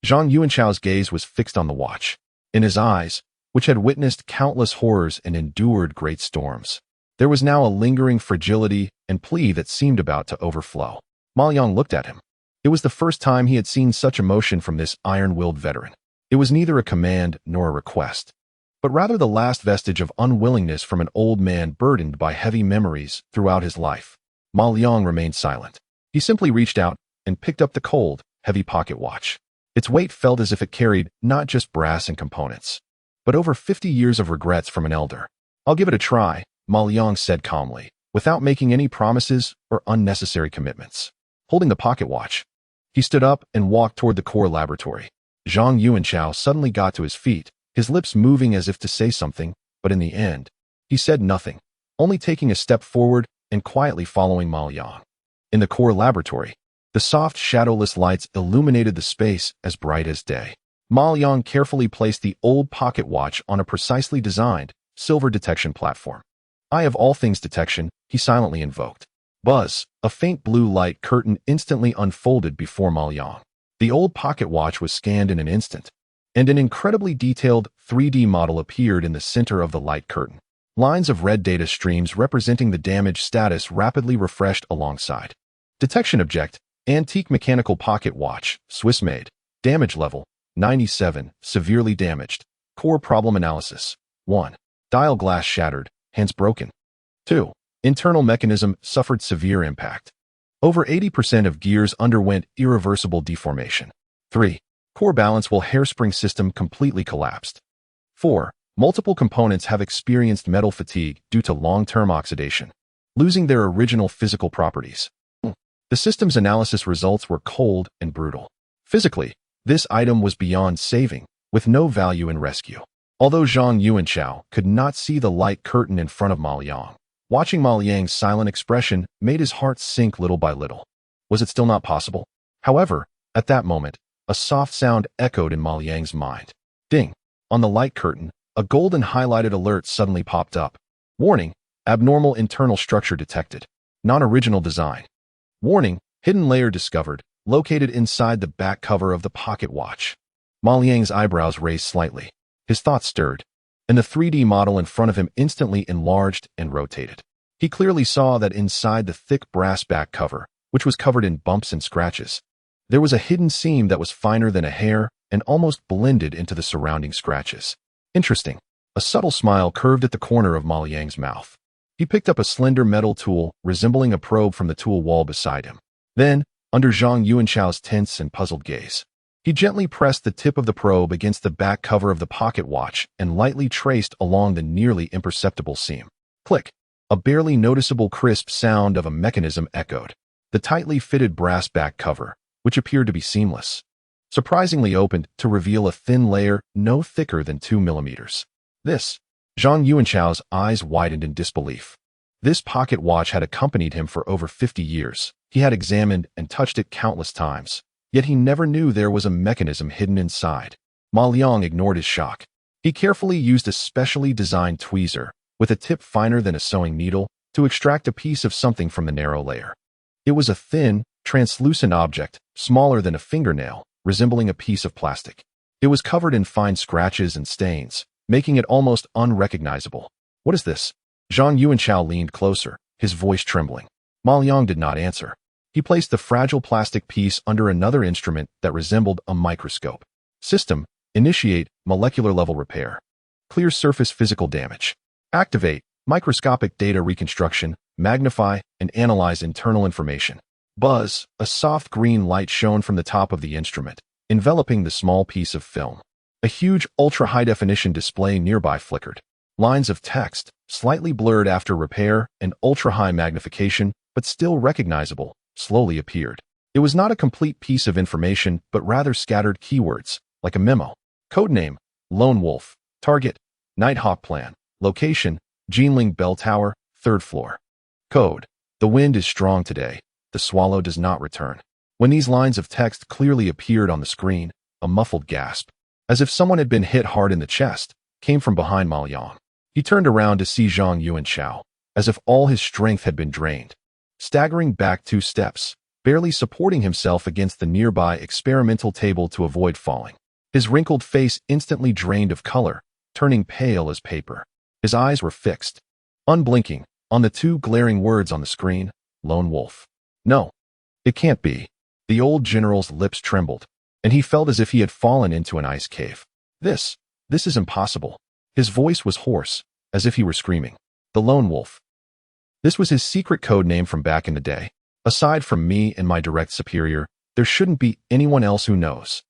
Zhang Yuanchao's gaze was fixed on the watch. In his eyes, which had witnessed countless horrors and endured great storms, there was now a lingering fragility and plea that seemed about to overflow. Ma Liang looked at him. It was the first time he had seen such emotion from this iron-willed veteran. It was neither a command nor a request, but rather the last vestige of unwillingness from an old man burdened by heavy memories throughout his life. Ma Liang remained silent. He simply reached out and picked up the cold, heavy pocket watch. Its weight felt as if it carried not just brass and components, but over 50 years of regrets from an elder. I'll give it a try, Ma Liang said calmly, without making any promises or unnecessary commitments. Holding the pocket watch, he stood up and walked toward the core laboratory. Zhang Yuanchao suddenly got to his feet, his lips moving as if to say something, but in the end, he said nothing, only taking a step forward and quietly following Ma Liang. In the core laboratory, the soft, shadowless lights illuminated the space as bright as day. Ma Liang carefully placed the old pocket watch on a precisely designed, silver detection platform. Eye of all things detection, he silently invoked. Buzz, a faint blue light curtain instantly unfolded before Ma Liang. The old pocket watch was scanned in an instant, and an incredibly detailed 3D model appeared in the center of the light curtain. Lines of red data streams representing the damage status rapidly refreshed alongside. Detection object, antique mechanical pocket watch, Swiss-made. Damage level, 97, severely damaged. Core problem analysis. 1. Dial glass shattered, hence broken. 2. Internal mechanism suffered severe impact. Over 80% of gears underwent irreversible deformation. 3. Core balance while hairspring system completely collapsed. 4. Multiple components have experienced metal fatigue due to long-term oxidation, losing their original physical properties. The system's analysis results were cold and brutal. Physically, this item was beyond saving, with no value in rescue. Although Zhang Yuanchao could not see the light curtain in front of Ma Liang, watching Ma Liang's silent expression made his heart sink little by little. Was it still not possible? However, at that moment, a soft sound echoed in Ma Liang's mind. Ding! On the light curtain, a golden highlighted alert suddenly popped up. Warning, abnormal internal structure detected. Non-original design. Warning, hidden layer discovered, located inside the back cover of the pocket watch. Ma Liang's eyebrows raised slightly. His thoughts stirred, and the 3D model in front of him instantly enlarged and rotated. He clearly saw that inside the thick brass back cover, which was covered in bumps and scratches, there was a hidden seam that was finer than a hair and almost blended into the surrounding scratches. Interesting. A subtle smile curved at the corner of Ma Liang's mouth. He picked up a slender metal tool resembling a probe from the tool wall beside him. Then, under Zhang Yuanchao's tense and puzzled gaze, he gently pressed the tip of the probe against the back cover of the pocket watch and lightly traced along the nearly imperceptible seam. Click! A barely noticeable crisp sound of a mechanism echoed. The tightly fitted brass back cover, which appeared to be seamless, surprisingly opened to reveal a thin layer no thicker than 2 millimeters. This, Zhang Yuanchao's eyes widened in disbelief. This pocket watch had accompanied him for over 50 years. He had examined and touched it countless times, Yet he never knew there was a mechanism hidden inside. Ma Liang ignored his shock. He carefully used a specially designed tweezer, with a tip finer than a sewing needle, to extract a piece of something from the narrow layer. It was a thin, translucent object, smaller than a fingernail, resembling a piece of plastic. It was covered in fine scratches and stains, making it almost unrecognizable. "What is this?" Zhang Yuanchao leaned closer, his voice trembling. Ma Liang did not answer. He placed the fragile plastic piece under another instrument that resembled a microscope. System: initiate molecular level repair. Clear surface physical damage. Activate microscopic data reconstruction, magnify and analyze internal information. Buzz, a soft green light shone from the top of the instrument, enveloping the small piece of film. A huge ultra-high-definition display nearby flickered. Lines of text, slightly blurred after repair and ultra-high magnification, but still recognizable, slowly appeared. It was not a complete piece of information, but rather scattered keywords, like a memo. Codename: Lone Wolf. Target: Nighthawk Plan. Location: Jinling Bell Tower, 3rd floor. Code: The wind is strong today. The swallow does not return. When these lines of text clearly appeared on the screen, a muffled gasp, as if someone had been hit hard in the chest, came from behind Ma Liang. He turned around to see Zhang Yuanchao, as if all his strength had been drained. Staggering back 2 steps, barely supporting himself against the nearby experimental table to avoid falling. His wrinkled face instantly drained of color, turning pale as paper. His eyes were fixed, unblinking, on the 2 glaring words on the screen: Lone Wolf. No, it can't be. The old general's lips trembled, and he felt as if he had fallen into an ice cave. This is impossible. His voice was hoarse, as if he were screaming. The Lone Wolf. This was his secret code name from back in the day. Aside from me and my direct superior, there shouldn't be anyone else who knows.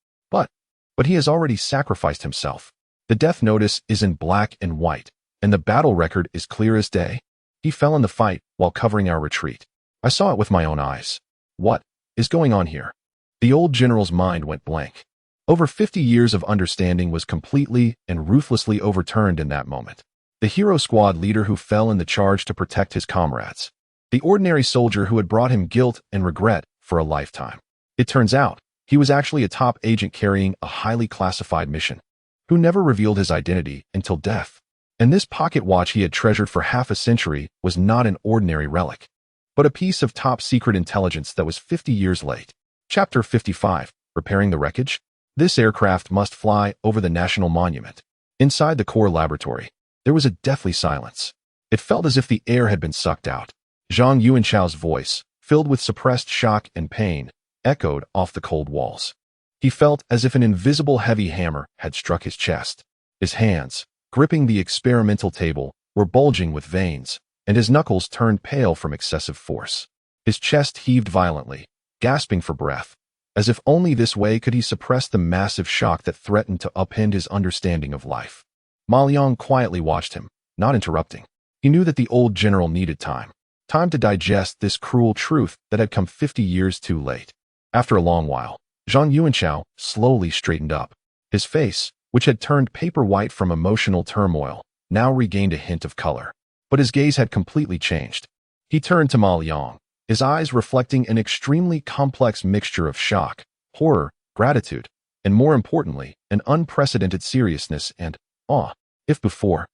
But he has already sacrificed himself. The death notice is in black and white, and the battle record is clear as day. He fell in the fight while covering our retreat. I saw it with my own eyes. What is going on here? The old general's mind went blank. Over 50 years of understanding was completely and ruthlessly overturned in that moment. The hero squad leader who fell in the charge to protect his comrades. The ordinary soldier who had brought him guilt and regret for a lifetime. It turns out, he was actually a top agent carrying a highly classified mission, who never revealed his identity until death. And this pocket watch he had treasured for half a century was not an ordinary relic, but a piece of top-secret intelligence that was 50 years late. Chapter 55, Repairing the Wreckage. This aircraft must fly over the National Monument. Inside the core laboratory, there was a deathly silence. It felt as if the air had been sucked out. Zhang Yuanchao's voice, filled with suppressed shock and pain, echoed off the cold walls. He felt as if an invisible heavy hammer had struck his chest. His hands, gripping the experimental table, were bulging with veins, and his knuckles turned pale from excessive force. His chest heaved violently, gasping for breath, as if only this way could he suppress the massive shock that threatened to upend his understanding of life. Ma Liang quietly watched him, not interrupting. He knew that the old general needed time to digest this cruel truth that had come 50 years too late. After a long while, Zhang Yuanchao slowly straightened up. His face, which had turned paper white from emotional turmoil, now regained a hint of color. But his gaze had completely changed. He turned to Ma Liang, his eyes reflecting an extremely complex mixture of shock, horror, gratitude, and more importantly, an unprecedented seriousness and awe. If before,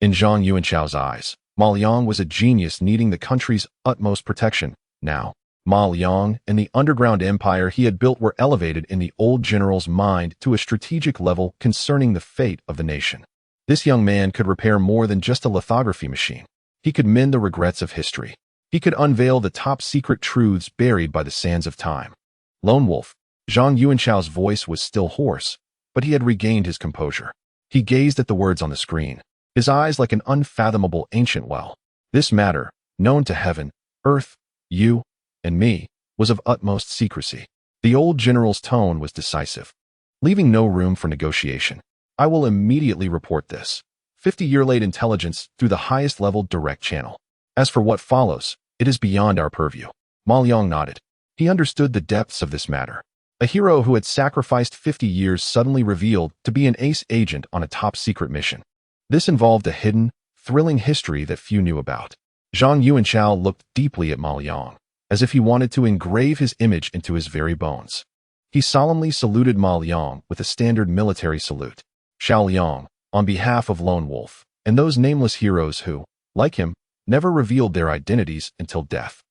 in Zhang Yuanchao's eyes, Ma Liang was a genius needing the country's utmost protection, now, Ma Liang and the underground empire he had built were elevated in the old general's mind to a strategic level concerning the fate of the nation. This young man could repair more than just a lithography machine. He could mend the regrets of history. He could unveil the top-secret truths buried by the sands of time. Lone Wolf. Zhang Yuanchao's voice was still hoarse, but he had regained his composure. He gazed at the words on the screen, his eyes like an unfathomable ancient well. This matter, known to heaven, earth, you, and me, was of utmost secrecy. The old general's tone was decisive, leaving no room for negotiation. I will immediately report this 50-year-late intelligence through the highest-level direct channel. As for what follows, it is beyond our purview. Ma Liang nodded. He understood the depths of this matter. A hero who had sacrificed 50 years suddenly revealed to be an ace agent on a top-secret mission. This involved a hidden, thrilling history that few knew about. Zhang Yuanchao looked deeply at Ma Liang, as if he wanted to engrave his image into his very bones. He solemnly saluted Ma Liang with a standard military salute. Xiao Liang, on behalf of Lone Wolf, and those nameless heroes who, like him, never revealed their identities until death.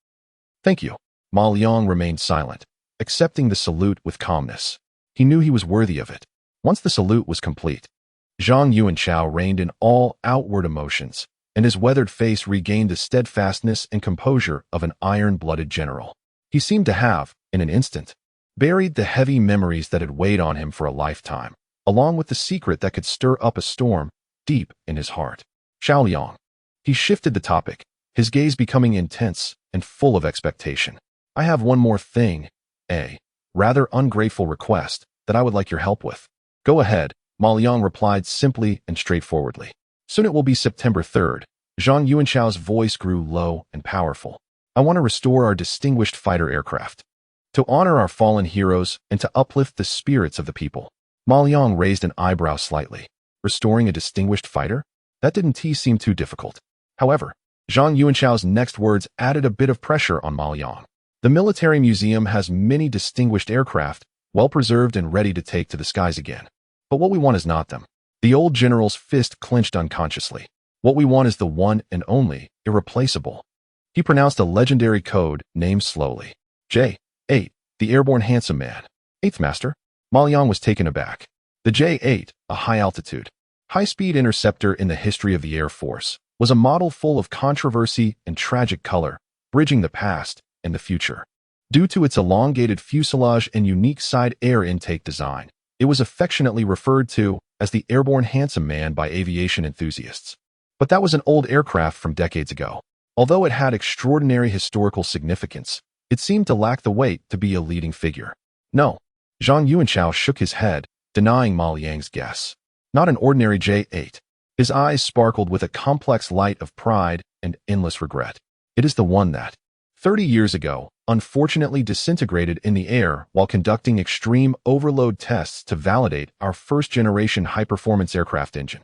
Thank you. Ma Liang remained silent, accepting the salute with calmness. He knew he was worthy of it. Once the salute was complete, Zhang Yuanchao reined in all outward emotions, and his weathered face regained the steadfastness and composure of an iron-blooded general. He seemed to have, in an instant, buried the heavy memories that had weighed on him for a lifetime, along with the secret that could stir up a storm deep in his heart. Xiao Liang. He shifted the topic, his gaze becoming intense and full of expectation. I have one more thing, a rather ungrateful request that I would like your help with. Go ahead, Ma Liang replied simply and straightforwardly. Soon it will be September 3rd. Zhang Yuanchao's voice grew low and powerful. I want to restore our distinguished fighter aircraft. To honor our fallen heroes and to uplift the spirits of the people. Ma Liang raised an eyebrow slightly. Restoring a distinguished fighter? That didn't seem too difficult. However, Zhang Yuanchao's next words added a bit of pressure on Ma Liang. The military museum has many distinguished aircraft, well preserved and ready to take to the skies again. But what we want is not them. The old general's fist clenched unconsciously. What we want is the one and only, irreplaceable. He pronounced a legendary code, named slowly. J-8, the airborne handsome man. Eighth Master? Ma Liang was taken aback. The J-8, a high-altitude, high-speed interceptor in the history of the Air Force, was a model full of controversy and tragic color, bridging the past and the future. Due to its elongated fuselage and unique side air intake design, it was affectionately referred to as the airborne handsome man by aviation enthusiasts. But that was an old aircraft from decades ago. Although it had extraordinary historical significance, it seemed to lack the weight to be a leading figure. No. Zhang Yuanchao shook his head, denying Ma Liang's guess. Not an ordinary J-8. His eyes sparkled with a complex light of pride and endless regret. It is the one that, 30 years ago, unfortunately disintegrated in the air while conducting extreme overload tests to validate our first-generation high-performance aircraft engine.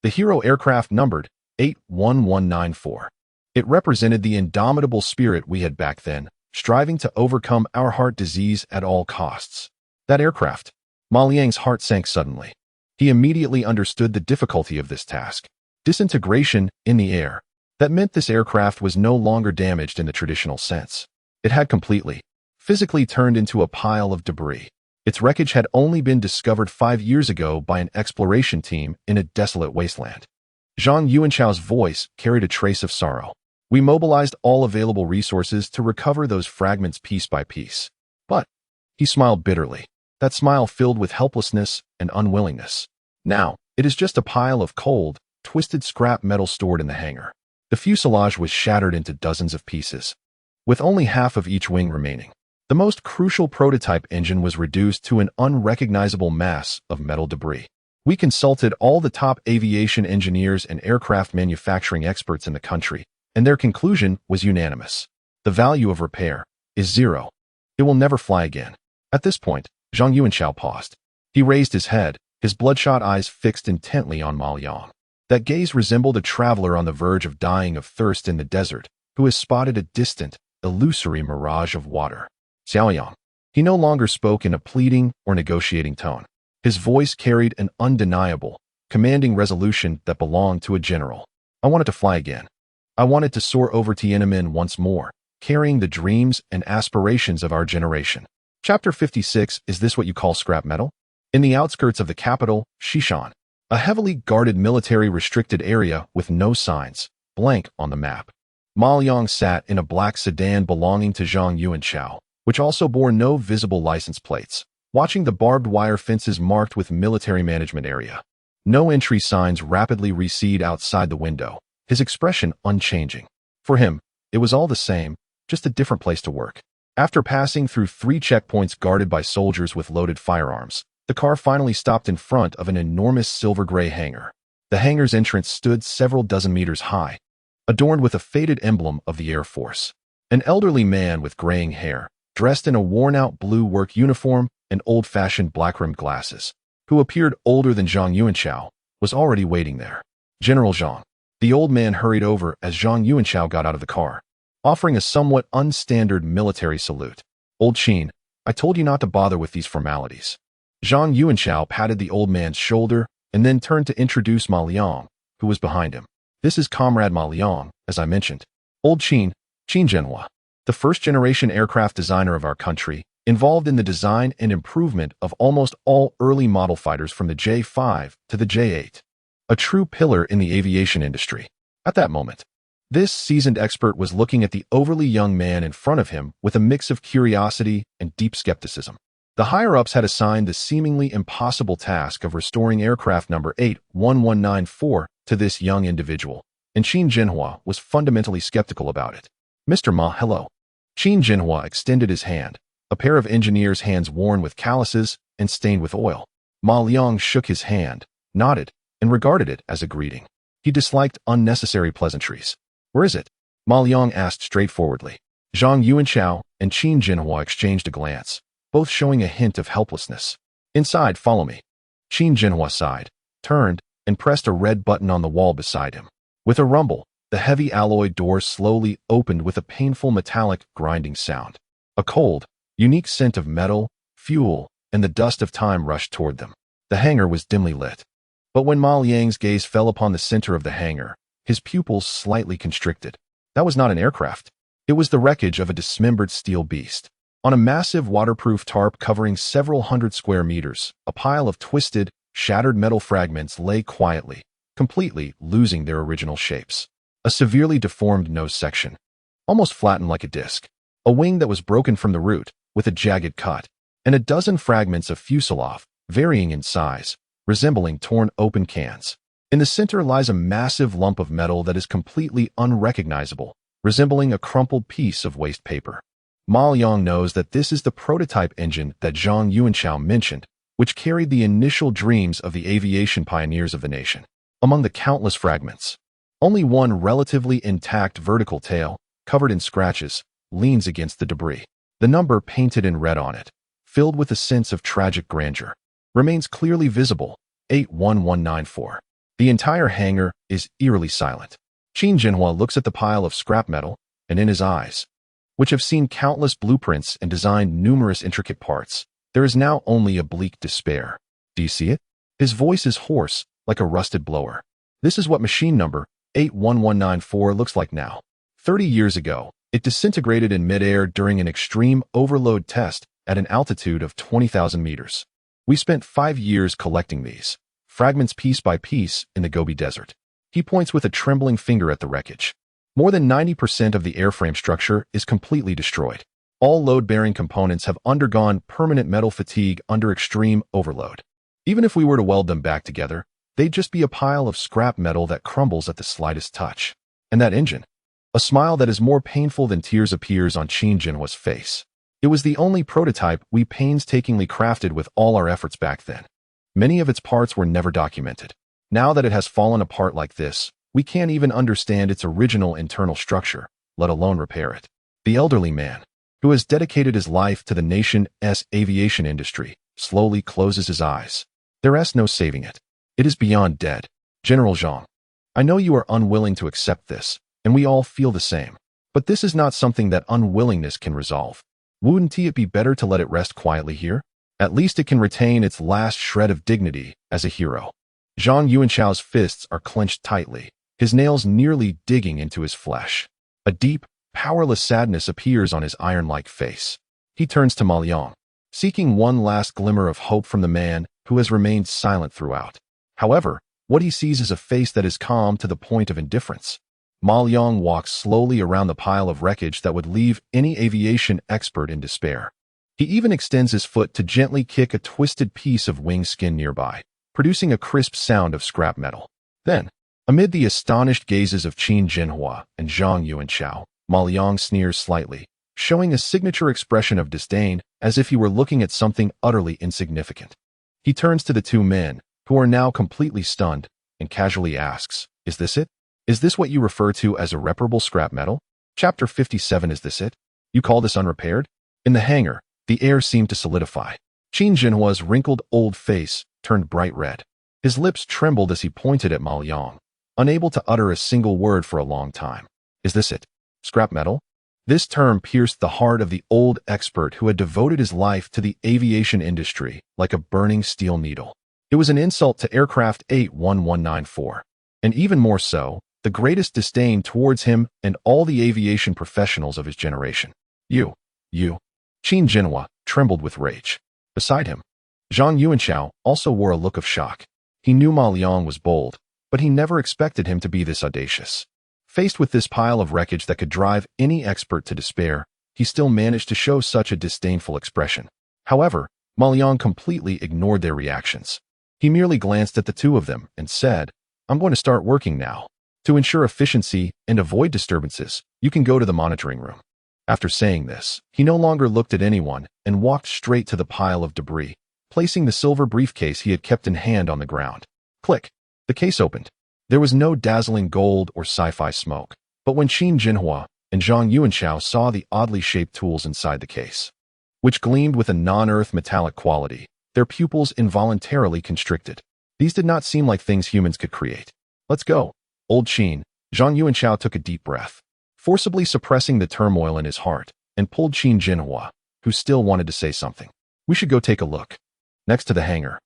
The hero aircraft numbered 81194. It represented the indomitable spirit we had back then, striving to overcome our heart disease at all costs. That aircraft. Ma Liang's heart sank suddenly. He immediately understood the difficulty of this task. Disintegration in the air. That meant this aircraft was no longer damaged in the traditional sense. It had completely, physically turned into a pile of debris. Its wreckage had only been discovered 5 years ago by an exploration team in a desolate wasteland. Zhang Yuanchao's voice carried a trace of sorrow. We mobilized all available resources to recover those fragments piece by piece. But, he smiled bitterly. That smile filled with helplessness and unwillingness. Now, it is just a pile of cold, twisted scrap metal stored in the hangar. The fuselage was shattered into dozens of pieces, with only half of each wing remaining. The most crucial prototype engine was reduced to an unrecognizable mass of metal debris. We consulted all the top aviation engineers and aircraft manufacturing experts in the country, and their conclusion was unanimous. The value of repair is 0. It will never fly again. At this point, Zhang Yuanchao paused. He raised his head, his bloodshot eyes fixed intently on Ma Liang. That gaze resembled a traveler on the verge of dying of thirst in the desert, who has spotted a distant, illusory mirage of water. Xiao Yang. He no longer spoke in a pleading or negotiating tone. His voice carried an undeniable, commanding resolution that belonged to a general. I wanted to fly again. I wanted to soar over Tiananmen once more, carrying the dreams and aspirations of our generation. Chapter 56. Is this what you call scrap metal? In the outskirts of the capital, Xishan, a heavily guarded military restricted area with no signs, blank on the map. Ma Liang sat in a black sedan belonging to Zhang Yuanchao, which also bore no visible license plates, watching the barbed wire fences marked with military management area. No entry signs rapidly recede outside the window, his expression unchanging. For him, it was all the same, just a different place to work. After passing through 3 checkpoints guarded by soldiers with loaded firearms, the car finally stopped in front of an enormous silver-gray hangar. The hangar's entrance stood several dozen meters high, adorned with a faded emblem of the Air Force. An elderly man with graying hair, dressed in a worn-out blue work uniform and old-fashioned black-rimmed glasses, who appeared older than Zhang Yuanchao, was already waiting there. General Zhang. The old man hurried over as Zhang Yuanchao got out of the car, offering a somewhat unstandard military salute. Old Qin, I told you not to bother with these formalities. Zhang Yuanchao patted the old man's shoulder and then turned to introduce Ma Liang, who was behind him. This is Comrade Ma Liang, as I mentioned. Old Qin Zhenhua, the first-generation aircraft designer of our country, involved in the design and improvement of almost all early model fighters from the J5 to the J8. A true pillar in the aviation industry. At that moment, this seasoned expert was looking at the overly young man in front of him with a mix of curiosity and deep skepticism. The higher-ups had assigned the seemingly impossible task of restoring aircraft number 81194 to this young individual, and Qin Zhenhua was fundamentally skeptical about it. Mr. Ma, hello. Qin Zhenhua extended his hand, a pair of engineer's hands worn with calluses and stained with oil. Ma Liang shook his hand, nodded, and regarded it as a greeting. He disliked unnecessary pleasantries. Where is it? Ma Liang asked straightforwardly. Zhang Yuanchao and Qin Zhenhua exchanged a glance, both showing a hint of helplessness. Inside, follow me. Qin Zhenhua sighed, turned, and pressed a red button on the wall beside him. With a rumble, the heavy alloy door slowly opened with a painful metallic grinding sound. A cold, unique scent of metal, fuel, and the dust of time rushed toward them. The hangar was dimly lit. But when Ma Liang's gaze fell upon the center of the hangar, his pupils slightly constricted. That was not an aircraft. It was the wreckage of a dismembered steel beast. On a massive waterproof tarp covering several hundred square meters, a pile of twisted, shattered metal fragments lay quietly, completely losing their original shapes. A severely deformed nose section, almost flattened like a disc, a wing that was broken from the root, with a jagged cut, and a dozen fragments of fuselage, varying in size, resembling torn open cans. In the center lies a massive lump of metal that is completely unrecognizable, resembling a crumpled piece of waste paper. Ma Liang knows that this is the prototype engine that Zhang Yuanchao mentioned, which carried the initial dreams of the aviation pioneers of the nation. Among the countless fragments, only one relatively intact vertical tail, covered in scratches, leans against the debris. The number painted in red on it, filled with a sense of tragic grandeur, remains clearly visible, 81194. The entire hangar is eerily silent. Qin Zhenhua looks at the pile of scrap metal, and in his eyes, which have seen countless blueprints and designed numerous intricate parts, there is now only a bleak despair. Do you see it? His voice is hoarse, like a rusted blower. This is what machine number 81194 looks like now. 30 years ago, it disintegrated in midair during an extreme overload test at an altitude of 20,000 meters. We spent 5 years collecting these fragments piece by piece in the Gobi Desert. He points with a trembling finger at the wreckage. More than 90% of the airframe structure is completely destroyed. All load-bearing components have undergone permanent metal fatigue under extreme overload. Even if we were to weld them back together, they'd just be a pile of scrap metal that crumbles at the slightest touch. And that engine? A smile that is more painful than tears appears on Qin Zhenhua's face. It was the only prototype we painstakingly crafted with all our efforts back then. Many of its parts were never documented. Now that it has fallen apart like this, we can't even understand its original internal structure, let alone repair it. The elderly man, who has dedicated his life to the nation's aviation industry, slowly closes his eyes. There is no saving it. It is beyond dead. General Zhang, I know you are unwilling to accept this, and we all feel the same. But this is not something that unwillingness can resolve. Wouldn't it be better to let it rest quietly here? At least it can retain its last shred of dignity as a hero. Zhang Yuanchao's fists are clenched tightly, his nails nearly digging into his flesh. A deep, powerless sadness appears on his iron-like face. He turns to Ma Liang, seeking one last glimmer of hope from the man who has remained silent throughout. However, what he sees is a face that is calm to the point of indifference. Ma Liang walks slowly around the pile of wreckage that would leave any aviation expert in despair. He even extends his foot to gently kick a twisted piece of wing skin nearby, producing a crisp sound of scrap metal. Then, amid the astonished gazes of Qin Zhenhua and Zhang Yuanchao, Ma Liang sneers slightly, showing a signature expression of disdain as if he were looking at something utterly insignificant. He turns to the two men, who are now completely stunned, and casually asks, "Is this it? Is this what you refer to as irreparable scrap metal? Chapter 57. Is this it? You call this unrepaired?" In the hangar, the air seemed to solidify. Qin Zhenhua's wrinkled old face turned bright red. His lips trembled as he pointed at Ma Liang, unable to utter a single word for a long time. "Is this it? Scrap metal? This term pierced the heart of the old expert who had devoted his life to the aviation industry like a burning steel needle. It was an insult to aircraft 81194, and even more so, the greatest disdain towards him and all the aviation professionals of his generation. You. Qin Jinhua trembled with rage. Beside him, Zhang Yuanxiao also wore a look of shock. He knew Ma Liang was bold, but he never expected him to be this audacious. Faced with this pile of wreckage that could drive any expert to despair, he still managed to show such a disdainful expression. However, Ma Liang completely ignored their reactions. He merely glanced at the two of them and said, "I'm going to start working now. To ensure efficiency and avoid disturbances, you can go to the monitoring room." After saying this, he no longer looked at anyone and walked straight to the pile of debris, placing the silver briefcase he had kept in hand on the ground. Click. The case opened. There was no dazzling gold or sci-fi smoke, but when Qin Jinhua and Zhang Yuanxiao saw the oddly shaped tools inside the case, which gleamed with a non-earth metallic quality, their pupils involuntarily constricted. These did not seem like things humans could create. "Let's go." Old Qin, Zhang Yuanxiao took a deep breath, forcibly suppressing the turmoil in his heart, and pulled Qin Jinhua, who still wanted to say something. "We should go take a look." Next to the hangar,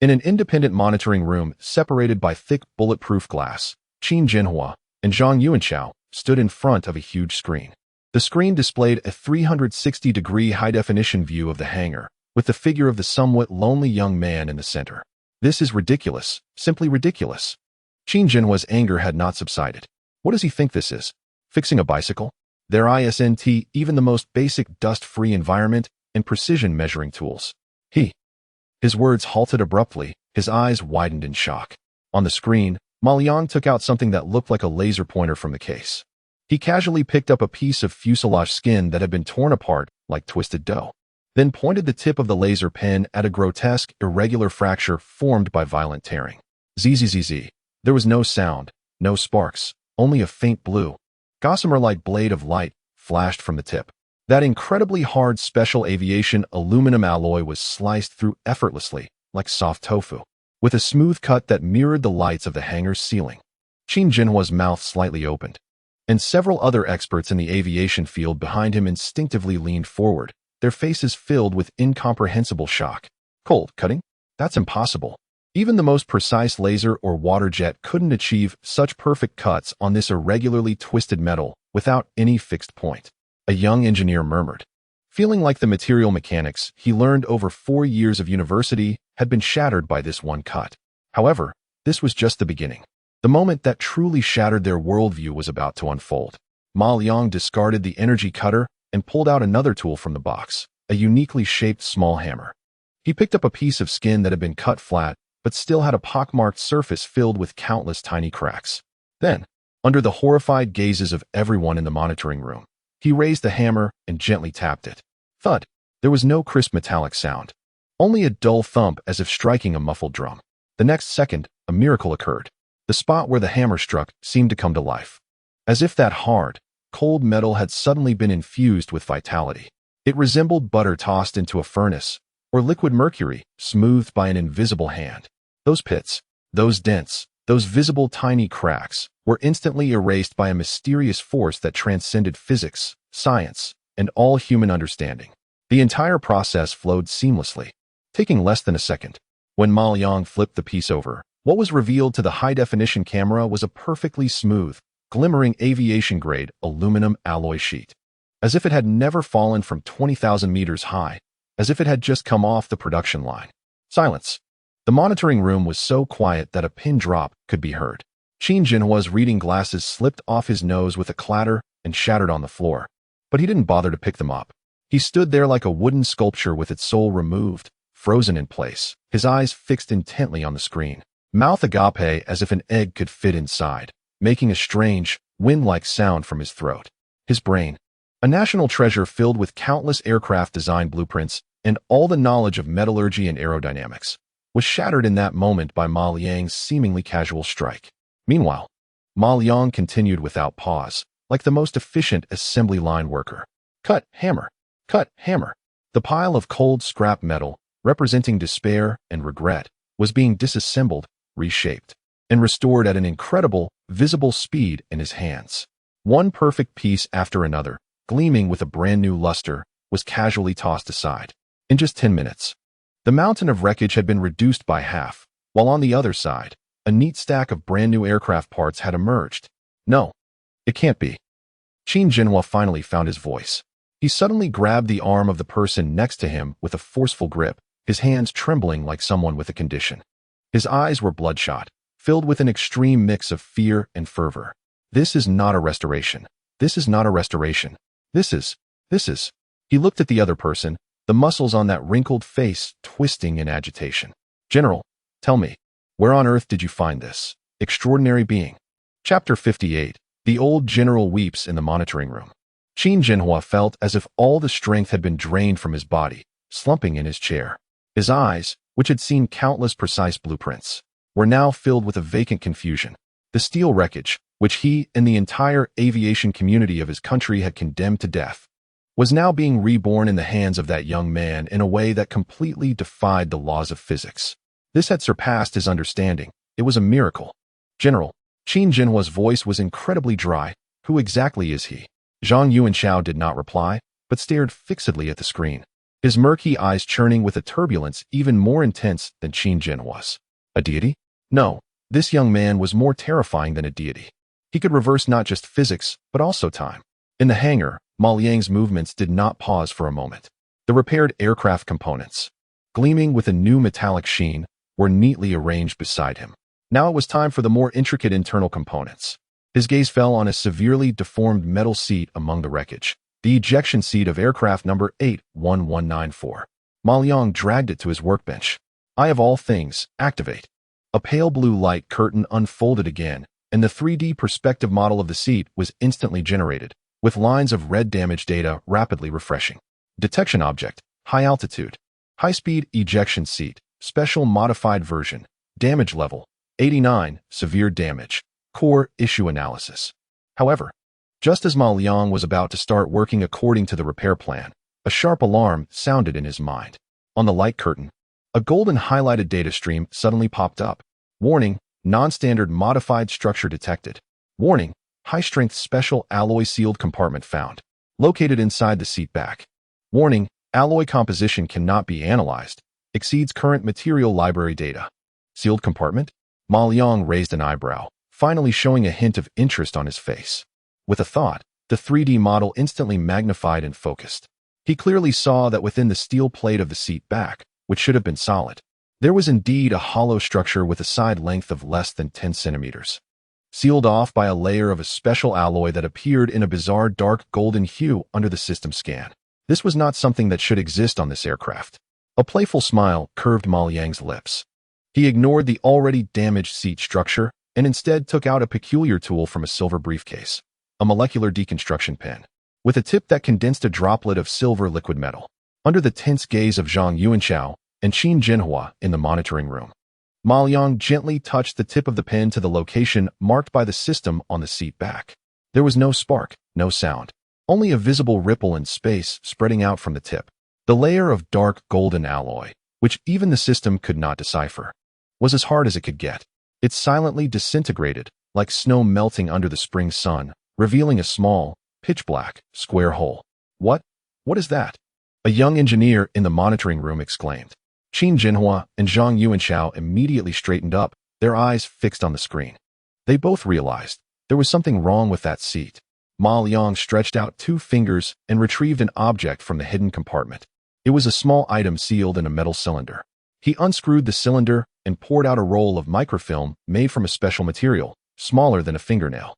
in an independent monitoring room separated by thick bulletproof glass, Qin Jinhua and Zhang Yuanxiao stood in front of a huge screen. The screen displayed a 360-degree high-definition view of the hangar, with the figure of the somewhat lonely young man in the center. "This is ridiculous, simply ridiculous." Qin Jinhua's anger had not subsided. What does he think this is? Fixing a bicycle? There isn't even the most basic dust-free environment and precision measuring tools. His words halted abruptly, his eyes widened in shock. On the screen, Ma Liang took out something that looked like a laser pointer from the case. He casually picked up a piece of fuselage skin that had been torn apart like twisted dough, then pointed the tip of the laser pen at a grotesque, irregular fracture formed by violent tearing. Zzz. There was no sound, no sparks, only a faint blue, gossamer-like blade of light flashed from the tip. That incredibly hard special aviation aluminum alloy was sliced through effortlessly, like soft tofu, with a smooth cut that mirrored the lights of the hangar's ceiling. Qin Jinhua's mouth slightly opened, and several other experts in the aviation field behind him instinctively leaned forward, their faces filled with incomprehensible shock. "Cold cutting? That's impossible. Even the most precise laser or water jet couldn't achieve such perfect cuts on this irregularly twisted metal without any fixed point," a young engineer murmured, feeling like the material mechanics he learned over 4 years of university had been shattered by this one cut. However, this was just the beginning. The moment that truly shattered their worldview was about to unfold. Ma Liang discarded the energy cutter and pulled out another tool from the box, a uniquely shaped small hammer. He picked up a piece of skin that had been cut flat but still had a pockmarked surface filled with countless tiny cracks. Then, under the horrified gazes of everyone in the monitoring room, he raised the hammer and gently tapped it. Thud. There was no crisp metallic sound, only a dull thump as if striking a muffled drum. The next second, a miracle occurred. The spot where the hammer struck seemed to come to life, as if that hard, cold metal had suddenly been infused with vitality. It resembled butter tossed into a furnace, or liquid mercury smoothed by an invisible hand. Those pits, those dents, those visible tiny cracks were instantly erased by a mysterious force that transcended physics, science, and all human understanding. The entire process flowed seamlessly, taking less than a second. When Ma Liang flipped the piece over, what was revealed to the high-definition camera was a perfectly smooth, glimmering aviation-grade aluminum alloy sheet, as if it had never fallen from 20,000 meters high, as if it had just come off the production line. Silence. The monitoring room was so quiet that a pin drop could be heard. Qin Jinhua's reading glasses slipped off his nose with a clatter and shattered on the floor, but he didn't bother to pick them up. He stood there like a wooden sculpture with its soul removed, frozen in place, his eyes fixed intently on the screen, mouth agape as if an egg could fit inside, making a strange, wind-like sound from his throat. His brain, a national treasure filled with countless aircraft design blueprints and all the knowledge of metallurgy and aerodynamics, was shattered in that moment by Ma Liang's seemingly casual strike. Meanwhile, Ma Liang continued without pause, like the most efficient assembly line worker. Cut, hammer. Cut, hammer. The pile of cold scrap metal, representing despair and regret, was being disassembled, reshaped, and restored at an incredible, visible speed in his hands. One perfect piece after another, gleaming with a brand new luster, was casually tossed aside. In just 10 minutes, the mountain of wreckage had been reduced by half, while on the other side, a neat stack of brand new aircraft parts had emerged. No, it can't be. Qin Jinhua finally found his voice. He suddenly grabbed the arm of the person next to him with a forceful grip, his hands trembling like someone with a condition. His eyes were bloodshot, filled with an extreme mix of fear and fervor. This is not a restoration. This is not a restoration. This is. He looked at the other person, the muscles on that wrinkled face twisting in agitation. General, tell me, where on earth did you find this extraordinary being? Chapter 58. The old general weeps in the monitoring room. Qin Jinhua felt as if all the strength had been drained from his body, slumping in his chair. His eyes, which had seen countless precise blueprints, were now filled with a vacant confusion. The steel wreckage, which he and the entire aviation community of his country had condemned to death, was now being reborn in the hands of that young man in a way that completely defied the laws of physics. This had surpassed his understanding. It was a miracle. General, Qin Jinhua's voice was incredibly dry. Who exactly is he? Zhang Yuanshao did not reply, but stared fixedly at the screen, his murky eyes churning with a turbulence even more intense than Qin Jinhua's. A deity? No, this young man was more terrifying than a deity. He could reverse not just physics, but also time. In the hangar, Ma Liang's movements did not pause for a moment. The repaired aircraft components, gleaming with a new metallic sheen, were neatly arranged beside him. Now it was time for the more intricate internal components. His gaze fell on a severely deformed metal seat among the wreckage, the ejection seat of aircraft number 81194. Ma Liang dragged it to his workbench. Eye of all things, activate. A pale blue light curtain unfolded again, and the 3D perspective model of the seat was instantly generated, with lines of red damage data rapidly refreshing. Detection object, high altitude, high-speed ejection seat, special modified version, damage level, 89, severe damage, core issue analysis. However, just as Ma Liang was about to start working according to the repair plan, a sharp alarm sounded in his mind. On the light curtain, a golden highlighted data stream suddenly popped up. Warning, non-standard modified structure detected. Warning, high-strength special alloy sealed compartment found, located inside the seat back. Warning, alloy composition cannot be analyzed, exceeds current material library data. Sealed compartment? Ma Liang raised an eyebrow, finally showing a hint of interest on his face. With a thought, the 3D model instantly magnified and focused. He clearly saw that within the steel plate of the seat back, which should have been solid, there was indeed a hollow structure with a side length of less than 10 centimeters. Sealed off by a layer of a special alloy that appeared in a bizarre dark golden hue under the system scan. This was not something that should exist on this aircraft. A playful smile curved Ma Liang's lips. He ignored the already damaged seat structure and instead took out a peculiar tool from a silver briefcase, a molecular deconstruction pen, with a tip that condensed a droplet of silver liquid metal. Under the tense gaze of Zhang Yuanshao and Qin Jinhua in the monitoring room, Ma Liang gently touched the tip of the pen to the location marked by the system on the seat back. There was no spark, no sound, only a visible ripple in space spreading out from the tip. The layer of dark golden alloy, which even the system could not decipher, was as hard as it could get. It silently disintegrated, like snow melting under the spring sun, revealing a small, pitch-black, square hole. What is that? A young engineer in the monitoring room exclaimed. Qin Jinhua and Zhang Yuanshao immediately straightened up, their eyes fixed on the screen. They both realized there was something wrong with that seat. Ma Liang stretched out 2 fingers and retrieved an object from the hidden compartment. It was a small item sealed in a metal cylinder. He unscrewed the cylinder and poured out a roll of microfilm made from a special material, smaller than a fingernail.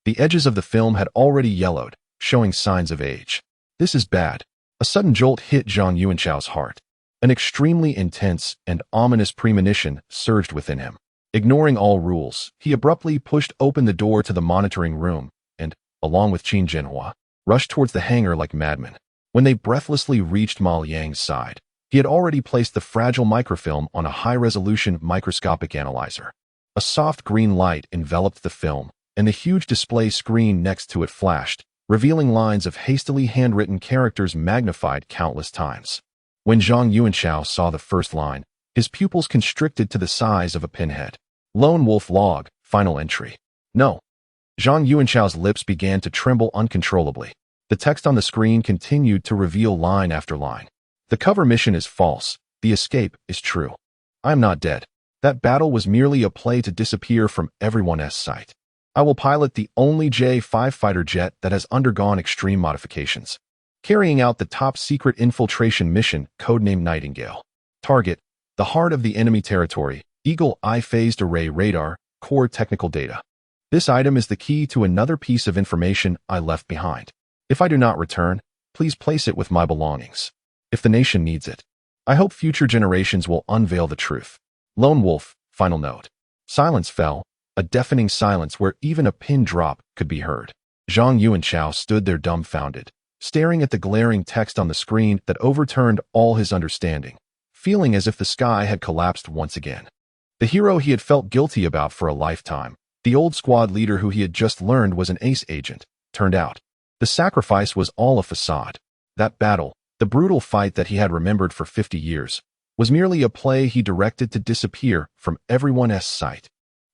The edges of the film had already yellowed, showing signs of age. This is bad. A sudden jolt hit Zhang Yuanshao's heart. An extremely intense and ominous premonition surged within him. Ignoring all rules, he abruptly pushed open the door to the monitoring room and, along with Qin Jinhua, rushed towards the hangar like madmen. When they breathlessly reached Ma Liang's side, he had already placed the fragile microfilm on a high-resolution microscopic analyzer. A soft green light enveloped the film, and the huge display screen next to it flashed, revealing lines of hastily handwritten characters magnified countless times. When Zhang Yuanshao saw the first line, his pupils constricted to the size of a pinhead. Lone Wolf Log, final entry. No. Zhang Yuanshao's lips began to tremble uncontrollably. The text on the screen continued to reveal line after line. The cover mission is false. The escape is true. I'm not dead. That battle was merely a play to disappear from everyone's sight. I will pilot the only J-5 fighter jet that has undergone extreme modifications, carrying out the top-secret infiltration mission codenamed Nightingale. Target: the heart of the enemy territory, Eagle Eye Phased Array Radar, Core Technical Data. This item is the key to another piece of information I left behind. If I do not return, please place it with my belongings. If the nation needs it. I hope future generations will unveil the truth. Lone Wolf, final note. Silence fell, a deafening silence where even a pin drop could be heard. Zhang Yuanchao stood there dumbfounded, staring at the glaring text on the screen that overturned all his understanding, feeling as if the sky had collapsed once again. The hero he had felt guilty about for a lifetime, the old squad leader who he had just learned was an ace agent, turned out. The sacrifice was all a facade. That battle, the brutal fight that he had remembered for 50 years, was merely a play he directed to disappear from everyone's sight.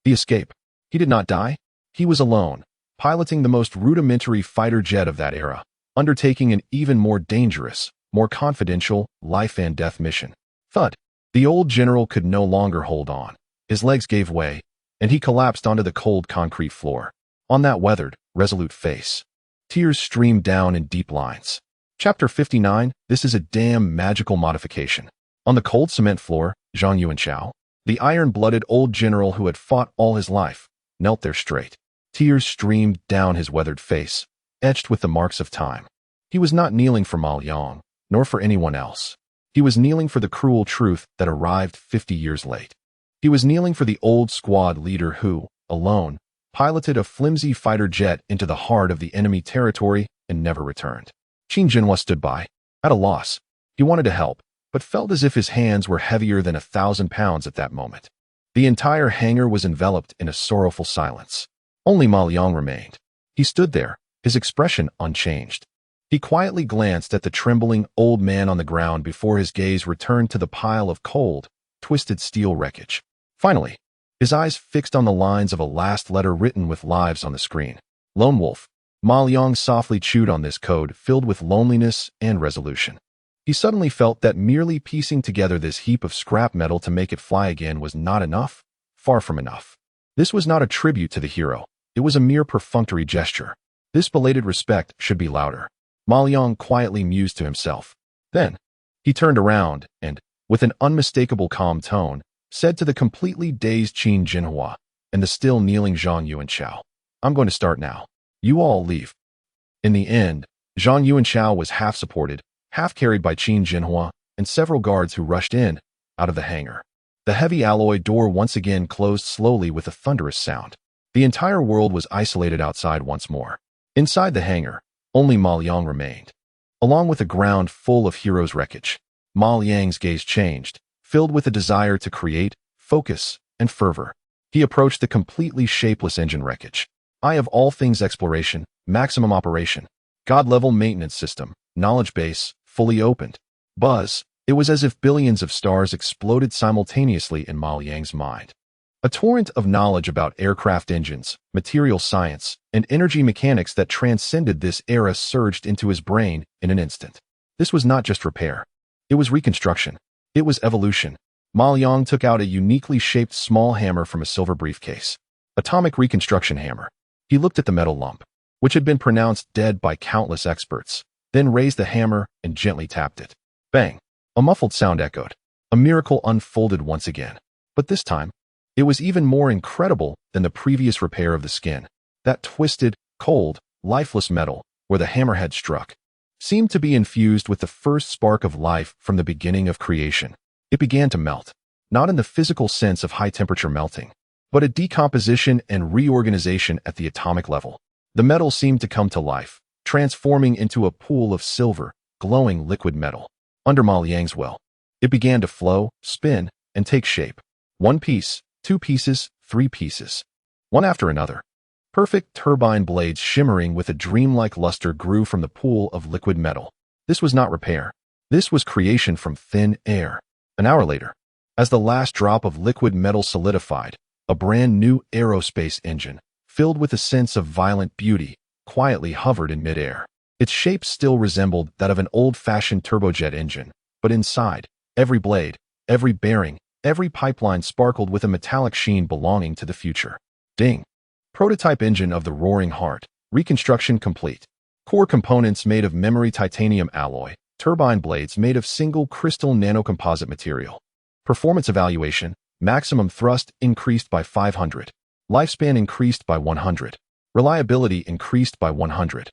The escape. He did not die. He was alone, piloting the most rudimentary fighter jet of that era, undertaking an even more dangerous, more confidential, life and death mission. Thud. The old general could no longer hold on. His legs gave way, and he collapsed onto the cold concrete floor. On that weathered, resolute face, tears streamed down in deep lines. Chapter 59, this is a damn magical modification. On the cold cement floor, Zhang Yuanchao, the iron-blooded old general who had fought all his life, knelt there straight. Tears streamed down his weathered face, etched with the marks of time. He was not kneeling for Ma Liang, nor for anyone else. He was kneeling for the cruel truth that arrived 50 years late. He was kneeling for the old squad leader who, alone, piloted a flimsy fighter jet into the heart of the enemy territory and never returned. Qin Jinhua stood by, at a loss. He wanted to help, but felt as if his hands were heavier than 1,000 pounds at that moment. The entire hangar was enveloped in a sorrowful silence. Only Ma Liang remained. He stood there, his expression unchanged. He quietly glanced at the trembling old man on the ground before his gaze returned to the pile of cold, twisted steel wreckage. Finally, his eyes fixed on the lines of a last letter written with lives on the screen. Lone Wolf. Ma Liang softly chewed on this code filled with loneliness and resolution. He suddenly felt that merely piecing together this heap of scrap metal to make it fly again was not enough, far from enough. This was not a tribute to the hero. It was a mere perfunctory gesture. This belated respect should be louder. Ma Liang quietly mused to himself. Then, he turned around and, with an unmistakable calm tone, said to the completely dazed Qin Jinhua and the still kneeling Zhang Yuanchao, "I'm going to start now. You all leave." In the end, Zhang Yuanchao was half supported, half carried by Qin Jinhua and several guards who rushed in, out of the hangar. The heavy alloy door once again closed slowly with a thunderous sound. The entire world was isolated outside once more. Inside the hangar, only Ma Liang remained. Along with a ground full of heroes' wreckage, Ma Liang's gaze changed, filled with a desire to create, focus, and fervor. He approached the completely shapeless engine wreckage. Eye of all things exploration, maximum operation, God-level maintenance system, knowledge base, fully opened. Buzz. It was as if billions of stars exploded simultaneously in Ma Liang's mind. A torrent of knowledge about aircraft engines, material science, and energy mechanics that transcended this era surged into his brain in an instant. This was not just repair. It was reconstruction. It was evolution. Ma Liang took out a uniquely shaped small hammer from a silver briefcase. Atomic reconstruction hammer. He looked at the metal lump, which had been pronounced dead by countless experts, then raised the hammer and gently tapped it. Bang! A muffled sound echoed. A miracle unfolded once again. But this time, it was even more incredible than the previous repair of the skin. That twisted, cold, lifeless metal, where the hammer had struck, seemed to be infused with the first spark of life from the beginning of creation. It began to melt, not in the physical sense of high-temperature melting, but a decomposition and reorganization at the atomic level. The metal seemed to come to life, transforming into a pool of silver, glowing liquid metal. Under Ma Liang's will, it began to flow, spin, and take shape. One piece, two pieces, three pieces, one after another. Perfect turbine blades shimmering with a dreamlike luster grew from the pool of liquid metal. This was not repair. This was creation from thin air. An hour later, as the last drop of liquid metal solidified, a brand new aerospace engine, filled with a sense of violent beauty, quietly hovered in midair. Its shape still resembled that of an old-fashioned turbojet engine, but inside, every blade, every bearing, every pipeline sparkled with a metallic sheen belonging to the future. Ding! Prototype engine of the Roaring Heart. Reconstruction complete. Core components made of memory titanium alloy. Turbine blades made of single crystal nanocomposite material. Performance evaluation. Maximum thrust increased by 500. Lifespan increased by 100. Reliability increased by 100.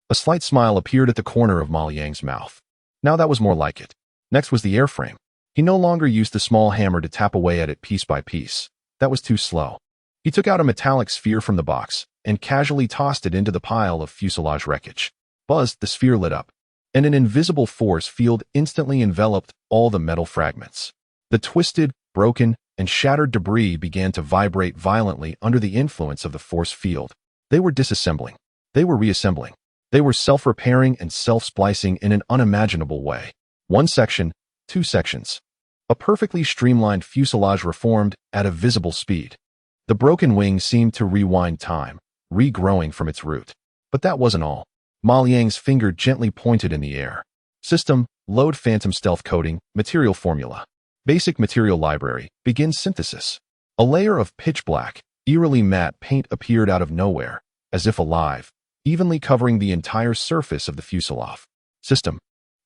A slight smile appeared at the corner of Ma Liang's mouth. Now that was more like it. Next was the airframe. He no longer used the small hammer to tap away at it piece by piece. That was too slow. He took out a metallic sphere from the box and casually tossed it into the pile of fuselage wreckage. Buzzed, the sphere lit up, and an invisible force field instantly enveloped all the metal fragments. The twisted, broken, and shattered debris began to vibrate violently under the influence of the force field. They were disassembling. They were reassembling. They were self-repairing and self-splicing in an unimaginable way. One section, two sections. A perfectly streamlined fuselage reformed at a visible speed. The broken wing seemed to rewind time, regrowing from its root. But that wasn't all. Ma Liang's finger gently pointed in the air. System, load phantom stealth coding, material formula. Basic material library, begin synthesis. A layer of pitch black, eerily matte paint appeared out of nowhere, as if alive, evenly covering the entire surface of the fuselage. System,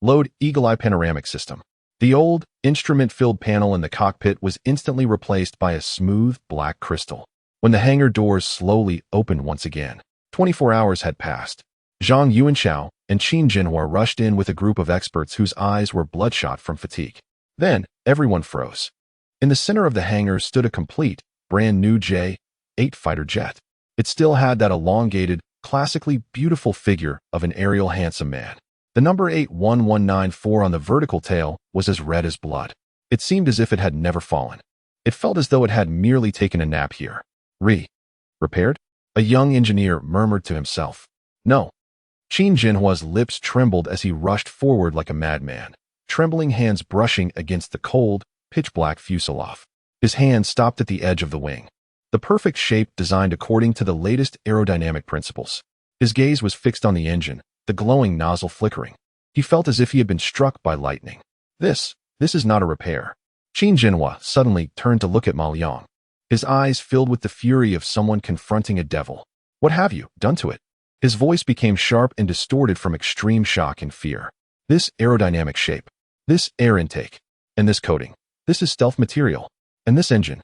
load eagle-eye panoramic system. The old, instrument-filled panel in the cockpit was instantly replaced by a smooth, black crystal. When the hangar doors slowly opened once again, 24 hours had passed. Zhang Yuanxiao and Qin Jinhua rushed in with a group of experts whose eyes were bloodshot from fatigue. Then, everyone froze. In the center of the hangar stood a complete, brand-new J-8 fighter jet. It still had that elongated, classically beautiful figure of an aerial handsome man. The number 81194 on the vertical tail was as red as blood. It seemed as if it had never fallen. It felt as though it had merely taken a nap here. Repaired? A young engineer murmured to himself. No. Qin Jinhua's lips trembled as he rushed forward like a madman, trembling hands brushing against the cold, pitch-black fuselage. His hand stopped at the edge of the wing. The perfect shape designed according to the latest aerodynamic principles. His gaze was fixed on the engine, the glowing nozzle flickering. He felt as if he had been struck by lightning. This is not a repair. Qin Jinhua suddenly turned to look at Ma Liang. His eyes filled with the fury of someone confronting a devil. What have you done to it? His voice became sharp and distorted from extreme shock and fear. This aerodynamic shape, this air intake, and this coating, this is stealth material. And this engine,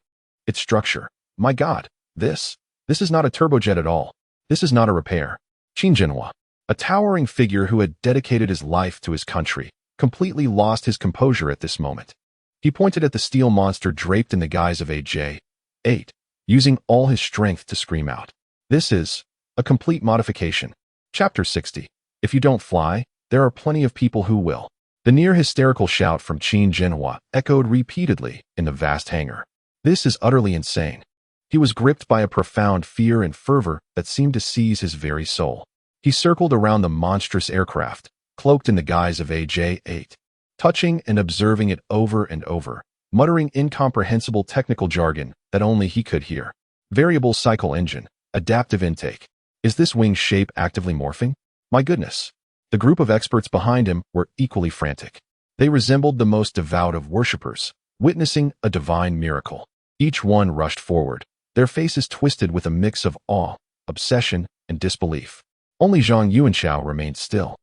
its structure, my God, this is not a turbojet at all. This is not a repair. Qin Jinhua, a towering figure who had dedicated his life to his country, completely lost his composure at this moment. He pointed at the steel monster draped in the guise of a J-8, using all his strength to scream out. This is a complete modification. Chapter 60. If you don't fly, there are plenty of people who will. The near-hysterical shout from Qin Jinhua echoed repeatedly in the vast hangar. This is utterly insane. He was gripped by a profound fear and fervor that seemed to seize his very soul. He circled around the monstrous aircraft, cloaked in the guise of a J-8, touching and observing it over and over, muttering incomprehensible technical jargon that only he could hear. Variable cycle engine, adaptive intake. Is this wing shape actively morphing? My goodness. The group of experts behind him were equally frantic. They resembled the most devout of worshippers, witnessing a divine miracle. Each one rushed forward, their faces twisted with a mix of awe, obsession, and disbelief. Only Zhang Yuanxiao remained still,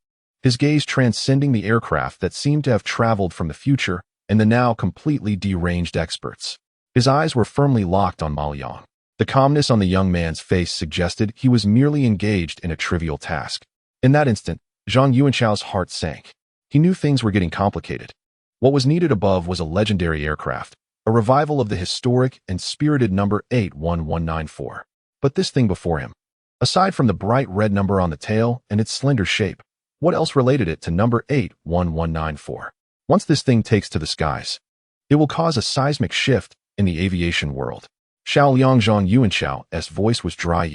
his gaze transcending the aircraft that seemed to have traveled from the future and the now completely deranged experts. His eyes were firmly locked on Ma Liang. The calmness on the young man's face suggested he was merely engaged in a trivial task. In that instant, Zhang Yuanxiao's heart sank. He knew things were getting complicated. What was needed above was a legendary aircraft, a revival of the historic and spirited number 81194. But this thing before him, aside from the bright red number on the tail and its slender shape, what else related it to number 81194? Once this thing takes to the skies, it will cause a seismic shift in the aviation world. Xiaoliang Zhang Yuanxiao's voice was dry.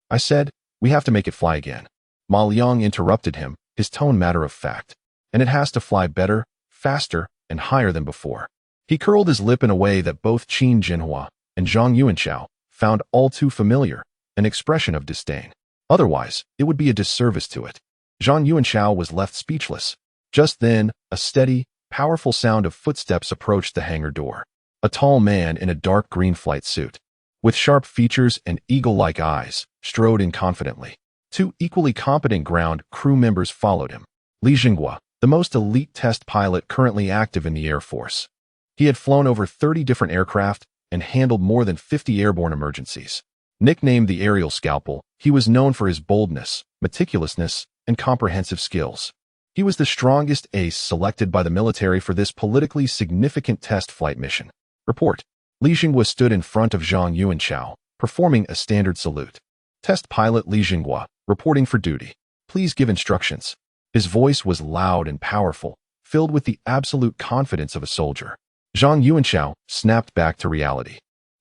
I said, we have to make it fly again. Ma Liang interrupted him, his tone matter of fact. And it has to fly better, faster, and higher than before. He curled his lip in a way that both Qin Jinhua and Zhang Yuanxiao found all too familiar, an expression of disdain. Otherwise, it would be a disservice to it. Zhang Yuanshao was left speechless. Just then, a steady, powerful sound of footsteps approached the hangar door. A tall man in a dark green flight suit, with sharp features and eagle-like eyes, strode in confidently. Two equally competent ground crew members followed him. Li Jinghua, the most elite test pilot currently active in the Air Force. He had flown over 30 different aircraft and handled more than 50 airborne emergencies. Nicknamed the Aerial Scalpel, he was known for his boldness, meticulousness, and comprehensive skills. He was the strongest ace selected by the military for this politically significant test flight mission. Report. Li Jinghua stood in front of Zhang Yuanshao, performing a standard salute. Test pilot Li Jinghua, reporting for duty. Please give instructions. His voice was loud and powerful, filled with the absolute confidence of a soldier. Zhang Yuanshao snapped back to reality,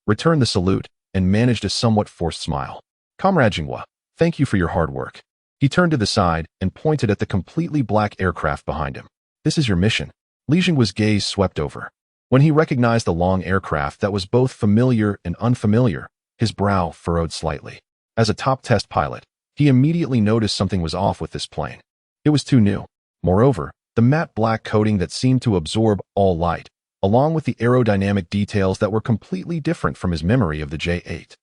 returned the salute, and managed a somewhat forced smile. Comrade Jinghua, thank you for your hard work. He turned to the side and pointed at the completely black aircraft behind him. This is your mission. Li Jinghua's gaze swept over. When he recognized the long aircraft that was both familiar and unfamiliar, his brow furrowed slightly. As a top test pilot, he immediately noticed something was off with this plane. It was too new. Moreover, the matte black coating that seemed to absorb all light, along with the aerodynamic details that were completely different from his memory of the J-8,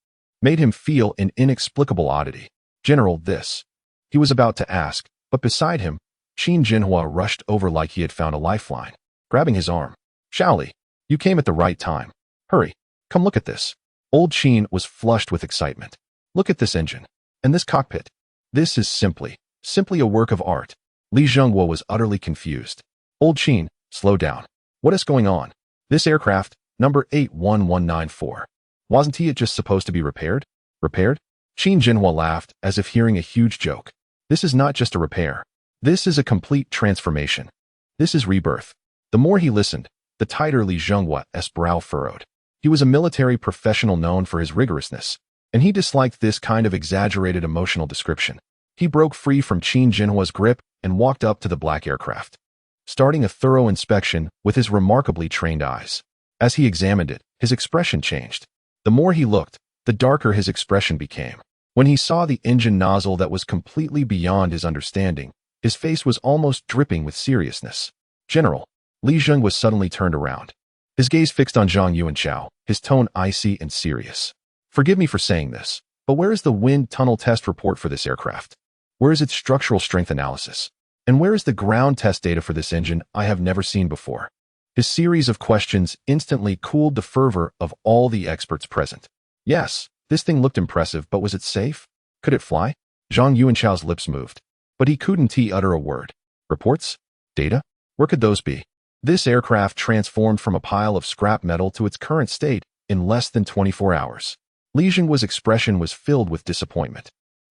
made him feel an inexplicable oddity. General, this. He was about to ask, but beside him, Qin Jinhua rushed over like he had found a lifeline, grabbing his arm. Shaoli, you came at the right time. Hurry, come look at this. Old Qin was flushed with excitement. Look at this engine. And this cockpit. This is simply a work of art. Li Jinghua was utterly confused. Old Qin, slow down. What is going on? This aircraft, number 81194. Wasn't it just supposed to be repaired? Repaired? Qin Jinhua laughed as if hearing a huge joke. This is not just a repair. This is a complete transformation. This is rebirth. The more he listened, the tighter Li Jinghua's brow furrowed. He was a military professional known for his rigorousness, and he disliked this kind of exaggerated emotional description. He broke free from Qin Jinhua's grip and walked up to the black aircraft, starting a thorough inspection with his remarkably trained eyes. As he examined it, his expression changed. The more he looked, the darker his expression became. When he saw the engine nozzle that was completely beyond his understanding, his face was almost dripping with seriousness. General, Li Jinghua suddenly turned around. His gaze fixed on Zhang Yuanshao, his tone icy and serious. Forgive me for saying this, but where is the wind tunnel test report for this aircraft? Where is its structural strength analysis? And where is the ground test data for this engine I have never seen before? His series of questions instantly cooled the fervor of all the experts present. Yes, this thing looked impressive, but was it safe? Could it fly? Zhang Yuanshao's lips moved, but he couldn't utter a word. Reports? Data? Where could those be? This aircraft transformed from a pile of scrap metal to its current state in less than 24 hours. Li Jinghua's expression was filled with disappointment.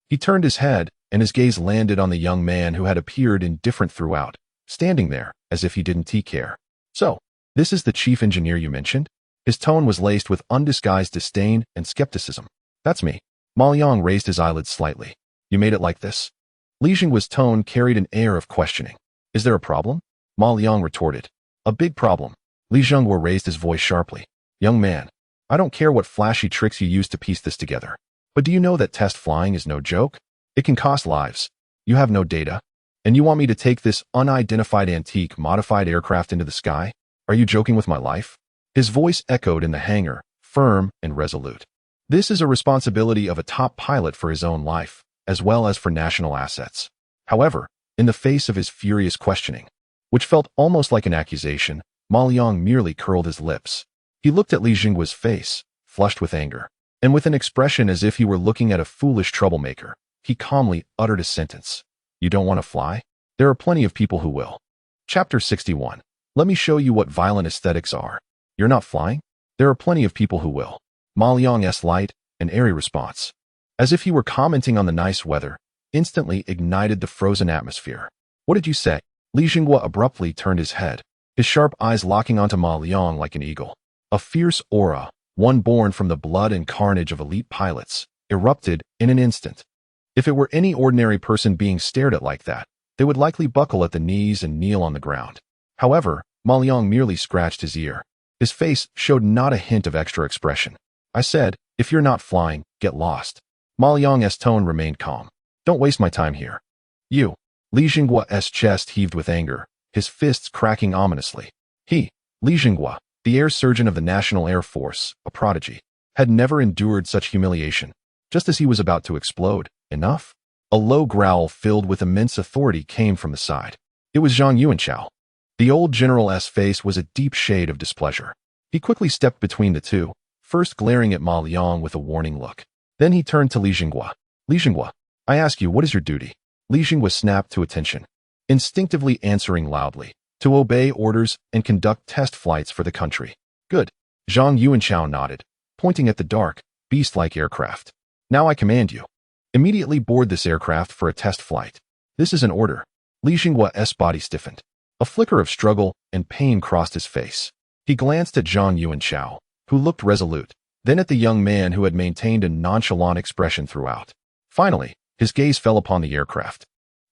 He turned his head, and his gaze landed on the young man who had appeared indifferent throughout, standing there as if he didn't care. So, this is the chief engineer you mentioned? His tone was laced with undisguised disdain and skepticism. That's me. Ma Liang raised his eyelids slightly. You made it like this? Li Jinghua's tone carried an air of questioning. Is there a problem? Ma Liang retorted. A big problem. Li Jinghua raised his voice sharply. Young man, I don't care what flashy tricks you use to piece this together. But do you know that test flying is no joke? It can cost lives. You have no data. And you want me to take this unidentified antique modified aircraft into the sky? Are you joking with my life? His voice echoed in the hangar, firm and resolute. This is a responsibility of a top pilot for his own life, as well as for national assets. However, in the face of his furious questioning, which felt almost like an accusation, Ma Liang merely curled his lips. He looked at Li Jinghua's face, flushed with anger, and with an expression as if he were looking at a foolish troublemaker, he calmly uttered a sentence. You don't want to fly? There are plenty of people who will. Chapter 61. Let me show you what violent aesthetics are. You're not flying? There are plenty of people who will. Ma Liang's light and airy response, as if he were commenting on the nice weather, instantly ignited the frozen atmosphere. What did you say? Li Jinghua abruptly turned his head, his sharp eyes locking onto Ma Liang like an eagle. A fierce aura, one born from the blood and carnage of elite pilots, erupted in an instant. If it were any ordinary person being stared at like that, they would likely buckle at the knees and kneel on the ground. However, Ma Liang merely scratched his ear. His face showed not a hint of extra expression. I said, if you're not flying, get lost. Ma Liang's tone remained calm. Don't waste my time here. You. Li Jinghua's chest heaved with anger, his fists cracking ominously. Li Jinghua, the air surgeon of the National Air Force, a prodigy, had never endured such humiliation. Just as he was about to explode, enough? A low growl filled with immense authority came from the side. It was Zhang Yuanchao. The old general's face was a deep shade of displeasure. He quickly stepped between the two, first glaring at Ma Liang with a warning look. Then he turned to Li Jinghua. Li Jinghua, I ask you, what is your duty? Li Jinghua snapped to attention, instinctively answering loudly, to obey orders and conduct test flights for the country. Good. Zhang Yuanchao nodded, pointing at the dark, beast-like aircraft. Now I command you. Immediately board this aircraft for a test flight. This is an order. Li Jinghua's body stiffened. A flicker of struggle and pain crossed his face. He glanced at Zhang Yuanchao, who looked resolute, then at the young man who had maintained a nonchalant expression throughout. Finally, his gaze fell upon the aircraft,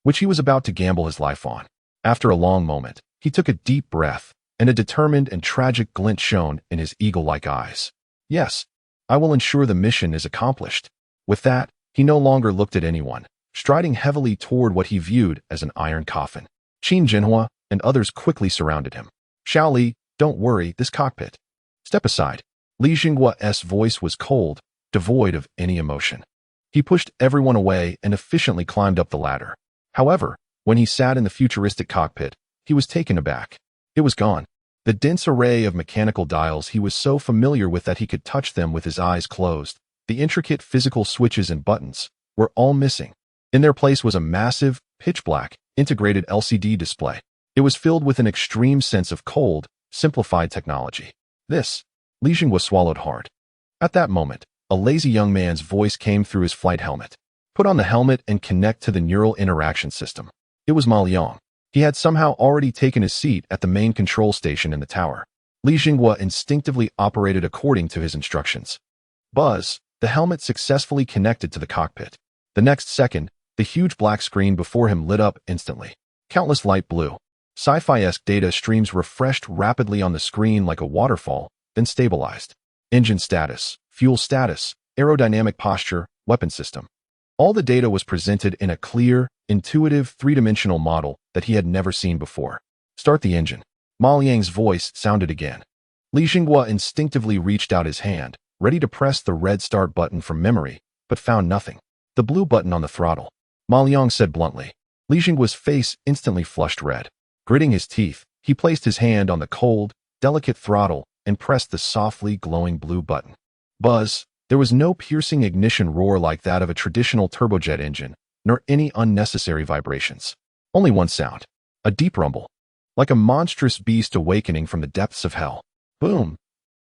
which he was about to gamble his life on. After a long moment, he took a deep breath, and a determined and tragic glint shone in his eagle-like eyes. Yes, I will ensure the mission is accomplished. With that, he no longer looked at anyone, striding heavily toward what he viewed as an iron coffin. Qin Jinhua and others quickly surrounded him. Xiao Li, don't worry, this cockpit. Step aside. Li Jinghua's voice was cold, devoid of any emotion. He pushed everyone away and efficiently climbed up the ladder. However, when he sat in the futuristic cockpit, he was taken aback. It was gone. The dense array of mechanical dials he was so familiar with that he could touch them with his eyes closed, the intricate physical switches and buttons, were all missing. In their place was a massive, pitch-black, integrated LCD display. It was filled with an extreme sense of cold, simplified technology. This, Li Jinghua swallowed hard. At that moment, a lazy young man's voice came through his flight helmet. Put on the helmet and connect to the neural interaction system. It was Ma Liang. He had somehow already taken his seat at the main control station in the tower. Li Jinghua instinctively operated according to his instructions. Buzz, the helmet successfully connected to the cockpit. The next second, the huge black screen before him lit up instantly. Countless light blue, Sci-Fi-esque data streams refreshed rapidly on the screen like a waterfall, then stabilized. Engine status, fuel status, aerodynamic posture, weapon system. All the data was presented in a clear, intuitive, three-dimensional model that he had never seen before. Start the engine. Ma Liang's voice sounded again. Li Jinghua instinctively reached out his hand, ready to press the red start button from memory, but found nothing. The blue button on the throttle. Ma Liang said bluntly. Li Jinghua's face instantly flushed red. Gritting his teeth, he placed his hand on the cold, delicate throttle and pressed the softly glowing blue button. Buzz. There was no piercing ignition roar like that of a traditional turbojet engine, nor any unnecessary vibrations. Only one sound. A deep rumble. Like a monstrous beast awakening from the depths of hell. Boom.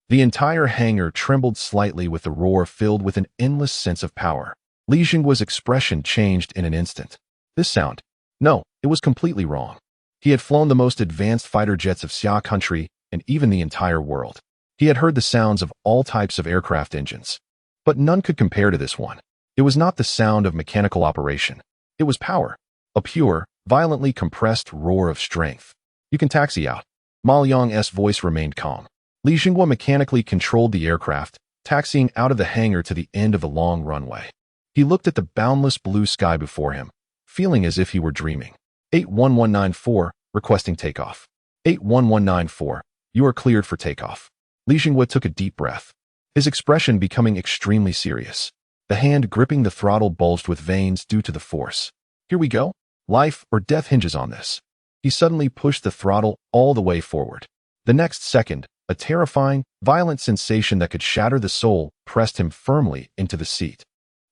The entire hangar trembled slightly with the roar filled with an endless sense of power. Li Jinghua's expression changed in an instant. This sound. No, it was completely wrong. He had flown the most advanced fighter jets of Xia country and even the entire world. He had heard the sounds of all types of aircraft engines. But none could compare to this one. It was not the sound of mechanical operation. It was power. A pure, violently compressed roar of strength. You can taxi out. Ma Liang's voice remained calm. Li Jinghua mechanically controlled the aircraft, taxiing out of the hangar to the end of the long runway. He looked at the boundless blue sky before him, feeling as if he were dreaming. 81194, requesting takeoff. 81194, you are cleared for takeoff. Li Jinghua took a deep breath, his expression becoming extremely serious. The hand gripping the throttle bulged with veins due to the force. Here we go. Life or death hinges on this. He suddenly pushed the throttle all the way forward. The next second, a terrifying, violent sensation that could shatter the soul pressed him firmly into the seat.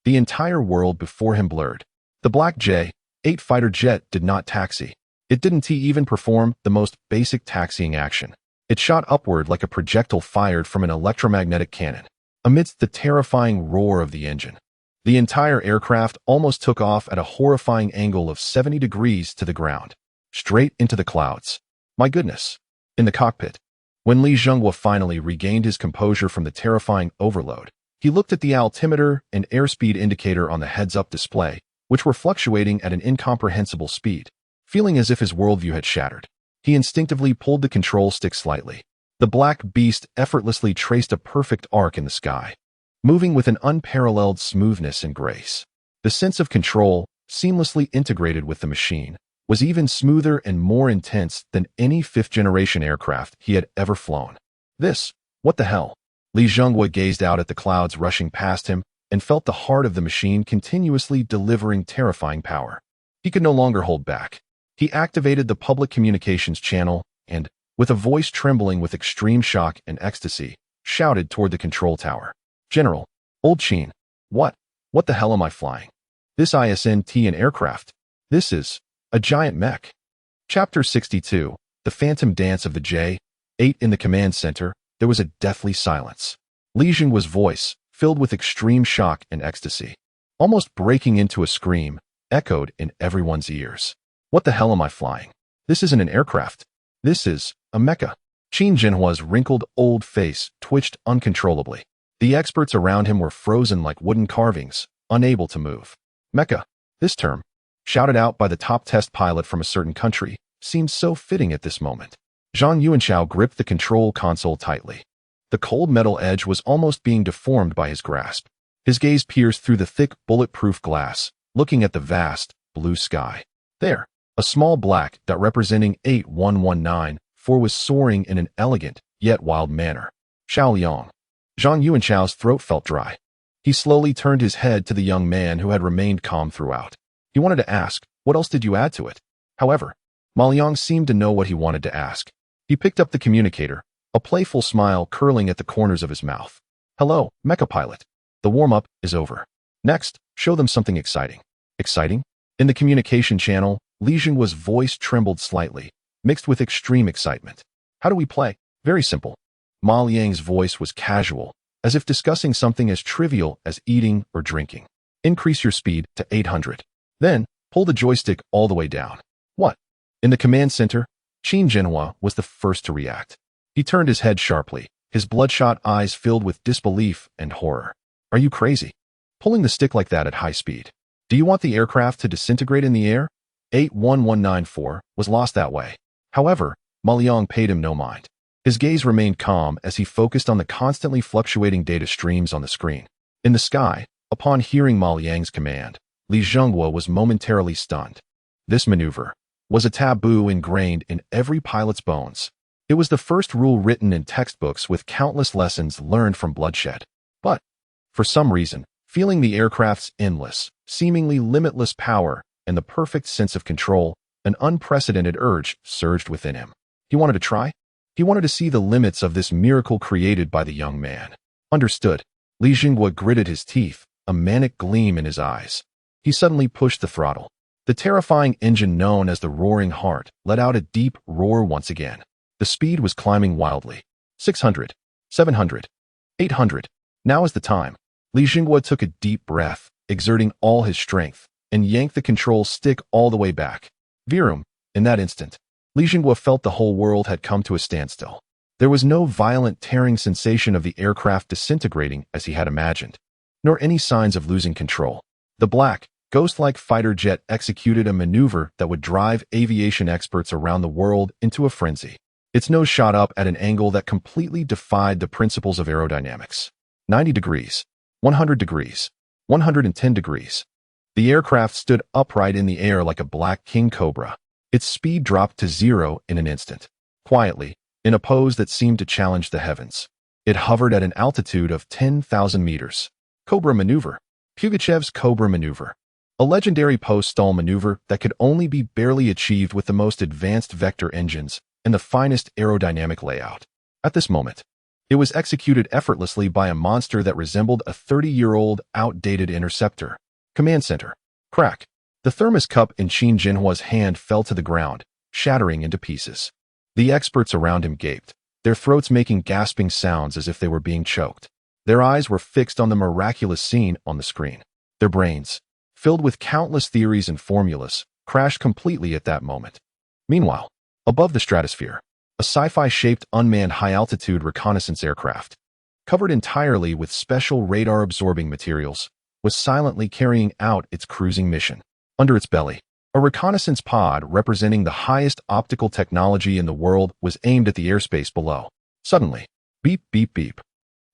The entire world before him blurred. The Black J-8 fighter jet did not taxi. It didn't even perform the most basic taxiing action. It shot upward like a projectile fired from an electromagnetic cannon. Amidst the terrifying roar of the engine, the entire aircraft almost took off at a horrifying angle of 70 degrees to the ground, straight into the clouds. My goodness. In the cockpit, when Li Jinghua finally regained his composure from the terrifying overload, he looked at the altimeter and airspeed indicator on the heads-up display, which were fluctuating at an incomprehensible speed. Feeling as if his worldview had shattered, he instinctively pulled the control stick slightly. The black beast effortlessly traced a perfect arc in the sky, moving with an unparalleled smoothness and grace. The sense of control, seamlessly integrated with the machine, was even smoother and more intense than any fifth-generation aircraft he had ever flown. What the hell? Li Zhenghua gazed out at the clouds rushing past him and felt the heart of the machine continuously delivering terrifying power. He could no longer hold back. He activated the public communications channel and, with a voice trembling with extreme shock and ecstasy, shouted toward the control tower. "General, Old Qin, what the hell am I flying? This isn't an aircraft. This is a giant mech." Chapter 62, The Phantom Dance of the J-8. In the command center, there was a deathly silence. Li Zhenghua's voice, filled with extreme shock and ecstasy, almost breaking into a scream, echoed in everyone's ears. "What the hell am I flying? This isn't an aircraft. This is a mecha." Qin Jinhua's wrinkled old face twitched uncontrollably. The experts around him were frozen like wooden carvings, unable to move. Mecha, this term, shouted out by the top test pilot from a certain country, seemed so fitting at this moment. Zhang Yuanshao gripped the control console tightly. The cold metal edge was almost being deformed by his grasp. His gaze pierced through the thick, bulletproof glass, looking at the vast, blue sky. There, a small black dot representing 81194 was soaring in an elegant, yet wild manner. "Xiao Liang." Zhang Yuanshao's throat felt dry. He slowly turned his head to the young man who had remained calm throughout. He wanted to ask, "What else did you add to it?" However, Ma Liang seemed to know what he wanted to ask. He picked up the communicator, a playful smile curling at the corners of his mouth. "Hello, Mecha Pilot. The warm-up is over. Next, show them something exciting." "Exciting?" In the communication channel, Li Zhenghua's voice trembled slightly, mixed with extreme excitement. "How do we play?" "Very simple." Ma Liang's voice was casual, as if discussing something as trivial as eating or drinking. "Increase your speed to 800. Then, pull the joystick all the way down." "What?" In the command center, Qin Jinhua was the first to react. He turned his head sharply, his bloodshot eyes filled with disbelief and horror. "Are you crazy? Pulling the stick like that at high speed? Do you want the aircraft to disintegrate in the air?" 81194 was lost that way. However, Ma Liang paid him no mind. His gaze remained calm as he focused on the constantly fluctuating data streams on the screen. In the sky, upon hearing Ma Liang's command, Li Zhenghua was momentarily stunned. This maneuver was a taboo ingrained in every pilot's bones. It was the first rule written in textbooks with countless lessons learned from bloodshed. But, for some reason, feeling the aircraft's endless, seemingly limitless power and the perfect sense of control, an unprecedented urge surged within him. He wanted to try. He wanted to see the limits of this miracle created by the young man. Understood. Li Zhenghua gritted his teeth, a manic gleam in his eyes. He suddenly pushed the throttle. The terrifying engine known as the Roaring Heart let out a deep roar once again. The speed was climbing wildly. 600, 700, 800. Now is the time. Li Zhenghua took a deep breath, exerting all his strength, and yanked the control stick all the way back. Virum. In that instant, Li Zhenghua felt the whole world had come to a standstill. There was no violent tearing sensation of the aircraft disintegrating as he had imagined, nor any signs of losing control. The black, ghost-like fighter jet executed a maneuver that would drive aviation experts around the world into a frenzy. Its nose shot up at an angle that completely defied the principles of aerodynamics. 90 degrees, 100 degrees, 110 degrees. The aircraft stood upright in the air like a black king cobra. Its speed dropped to zero in an instant. Quietly, in a pose that seemed to challenge the heavens, it hovered at an altitude of 10,000 meters. Cobra maneuver. Pugachev's Cobra maneuver. A legendary post-stall maneuver that could only be barely achieved with the most advanced vector engines and the finest aerodynamic layout. At this moment, it was executed effortlessly by a monster that resembled a 30-year-old, outdated interceptor. Command center. Crack. The thermos cup in Qin Jinhua's hand fell to the ground, shattering into pieces. The experts around him gaped, their throats making gasping sounds as if they were being choked. Their eyes were fixed on the miraculous scene on the screen. Their brains, filled with countless theories and formulas, crashed completely at that moment. Meanwhile, above the stratosphere, a sci-fi shaped unmanned high-altitude reconnaissance aircraft, covered entirely with special radar-absorbing materials, was silently carrying out its cruising mission. Under its belly, a reconnaissance pod representing the highest optical technology in the world was aimed at the airspace below. Suddenly, beep, beep, beep.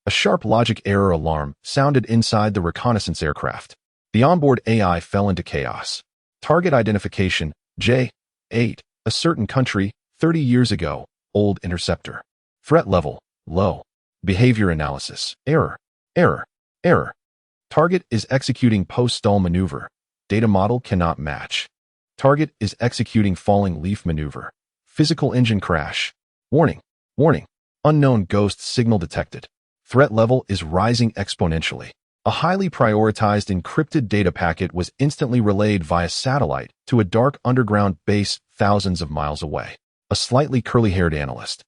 A sharp logic error alarm sounded inside the reconnaissance aircraft. The onboard AI fell into chaos. Target identification, J, 8. A certain country, 30 years ago, old interceptor. Threat level, low. Behavior analysis, error, error, error. Target is executing post-stall maneuver. Data model cannot match. Target is executing falling leaf maneuver. Physical engine crash. Warning, warning. Unknown ghost signal detected. Threat level is rising exponentially. A highly prioritized encrypted data packet was instantly relayed via satellite to a dark underground base thousands of miles away. A slightly curly-haired analyst,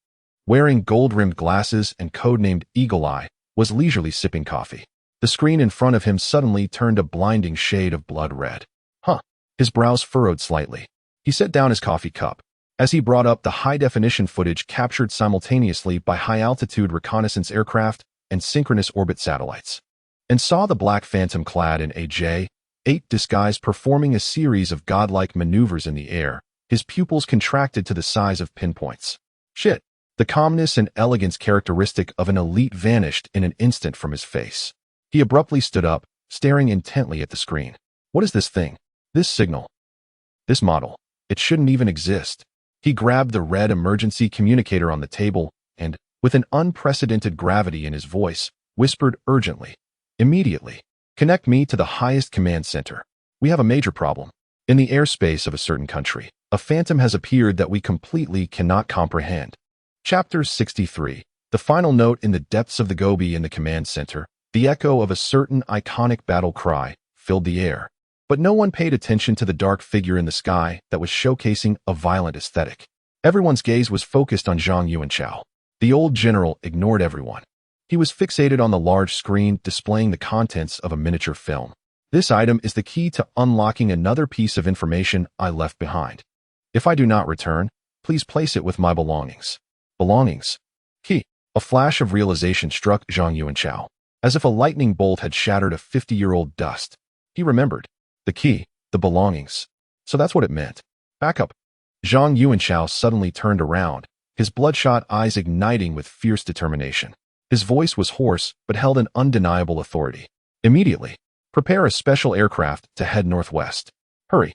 wearing gold-rimmed glasses and codenamed Eagle Eye, was leisurely sipping coffee. The screen in front of him suddenly turned a blinding shade of blood red. Huh. His brows furrowed slightly. He set down his coffee cup. As he brought up the high-definition footage captured simultaneously by high-altitude reconnaissance aircraft and synchronous orbit satellites, and saw the Black Phantom clad in a J-8 disguise performing a series of godlike maneuvers in the air, his pupils contracted to the size of pinpoints. Shit. The calmness and elegance characteristic of an elite vanished in an instant from his face. He abruptly stood up, staring intently at the screen. What is this thing? This signal? This model? It shouldn't even exist. He grabbed the red emergency communicator on the table and, with an unprecedented gravity in his voice, whispered urgently, "Immediately. Connect me to the highest command center. We have a major problem. In the airspace of a certain country, a phantom has appeared that we completely cannot comprehend." Chapter 63. The final note in the depths of the Gobi in the command center, the echo of a certain iconic battle cry, filled the air. But no one paid attention to the dark figure in the sky that was showcasing a violent aesthetic. Everyone's gaze was focused on Zhang Yuanchao. The old general ignored everyone. He was fixated on the large screen displaying the contents of a miniature film. This item is the key to unlocking another piece of information I left behind. If I do not return, please place it with my belongings. Belongings. Key. A flash of realization struck Zhang Yuanchao, as if a lightning bolt had shattered a 50-year-old dust. He remembered. The key, the belongings. So that's what it meant. Back up. Zhang Yuanchao suddenly turned around, his bloodshot eyes igniting with fierce determination. His voice was hoarse, but held an undeniable authority. Immediately. Prepare a special aircraft to head northwest. Hurry.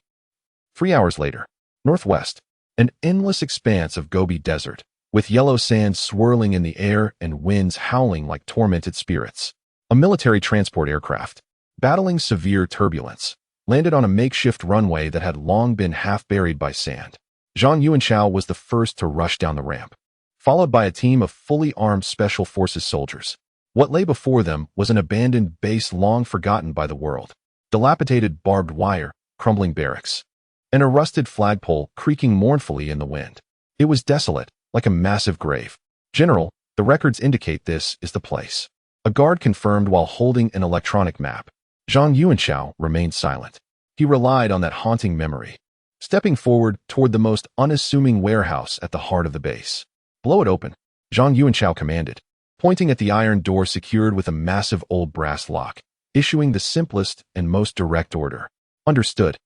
3 hours later. Northwest. An endless expanse of Gobi Desert, with yellow sand swirling in the air and winds howling like tormented spirits. A military transport aircraft, battling severe turbulence, landed on a makeshift runway that had long been half buried by sand. Zhang Yuanchao was the first to rush down the ramp, followed by a team of fully armed Special Forces soldiers. What lay before them was an abandoned base long forgotten by the world. Dilapidated barbed wire, crumbling barracks, and a rusted flagpole creaking mournfully in the wind. It was desolate, like a massive grave. "General, the records indicate this is the place," a guard confirmed while holding an electronic map. Zhang Yuanchao remained silent. He relied on that haunting memory. Stepping forward toward the most unassuming warehouse at the heart of the base. "Blow it open," Zhang Yuanchao commanded, pointing at the iron door secured with a massive old brass lock, issuing the simplest and most direct order. "Understood."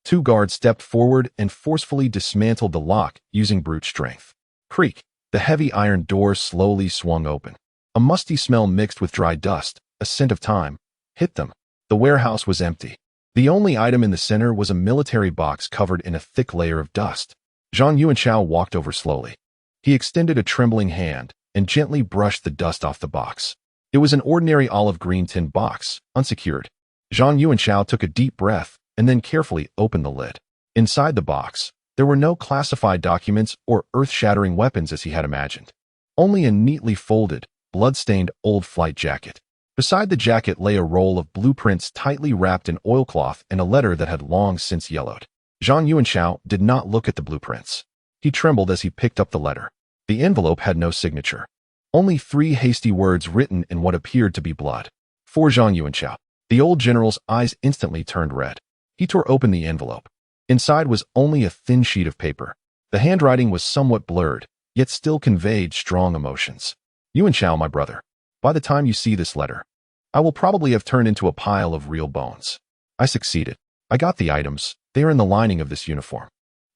2 guards stepped forward and forcefully dismantled the lock using brute strength. Creak. The heavy iron door slowly swung open. A musty smell mixed with dry dust, a scent of time, hit them. The warehouse was empty. The only item in the center was a military box covered in a thick layer of dust. Zhang Yuanchao walked over slowly. He extended a trembling hand and gently brushed the dust off the box. It was an ordinary olive green tin box, unsecured. Zhang Yuanchao took a deep breath and then carefully opened the lid. Inside the box, there were no classified documents or earth-shattering weapons as he had imagined. Only a neatly folded, blood-stained old flight jacket. Beside the jacket lay a roll of blueprints tightly wrapped in oilcloth and a letter that had long since yellowed. Zhang Yuanchao did not look at the blueprints. He trembled as he picked up the letter. The envelope had no signature. Only 3 hasty words written in what appeared to be blood. For Zhang Yuanchao. The old general's eyes instantly turned red. He tore open the envelope. Inside was only a thin sheet of paper. The handwriting was somewhat blurred, yet still conveyed strong emotions. "Yuanchao, my brother. By the time you see this letter, I will probably have turned into a pile of real bones. I succeeded. I got the items. They are in the lining of this uniform.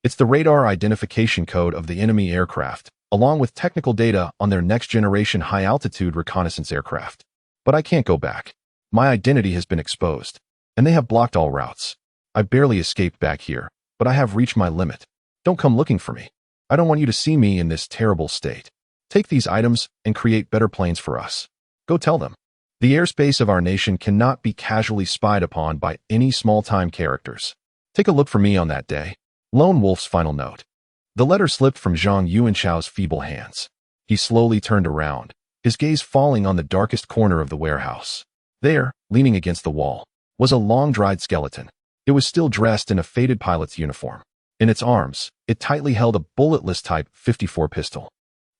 It's the radar identification code of the enemy aircraft, along with technical data on their next-generation high-altitude reconnaissance aircraft. But I can't go back. My identity has been exposed, and they have blocked all routes. I barely escaped back here, but I have reached my limit. Don't come looking for me. I don't want you to see me in this terrible state. Take these items and create better planes for us. Go tell them. The airspace of our nation cannot be casually spied upon by any small-time characters. Take a look for me on that day. Lone Wolf's final note. The letter slipped from Zhang Yuanchao's feeble hands. He slowly turned around, his gaze falling on the darkest corner of the warehouse. There, leaning against the wall, was a long-dried skeleton. It was still dressed in a faded pilot's uniform. In its arms, it tightly held a bulletless Type 54 pistol.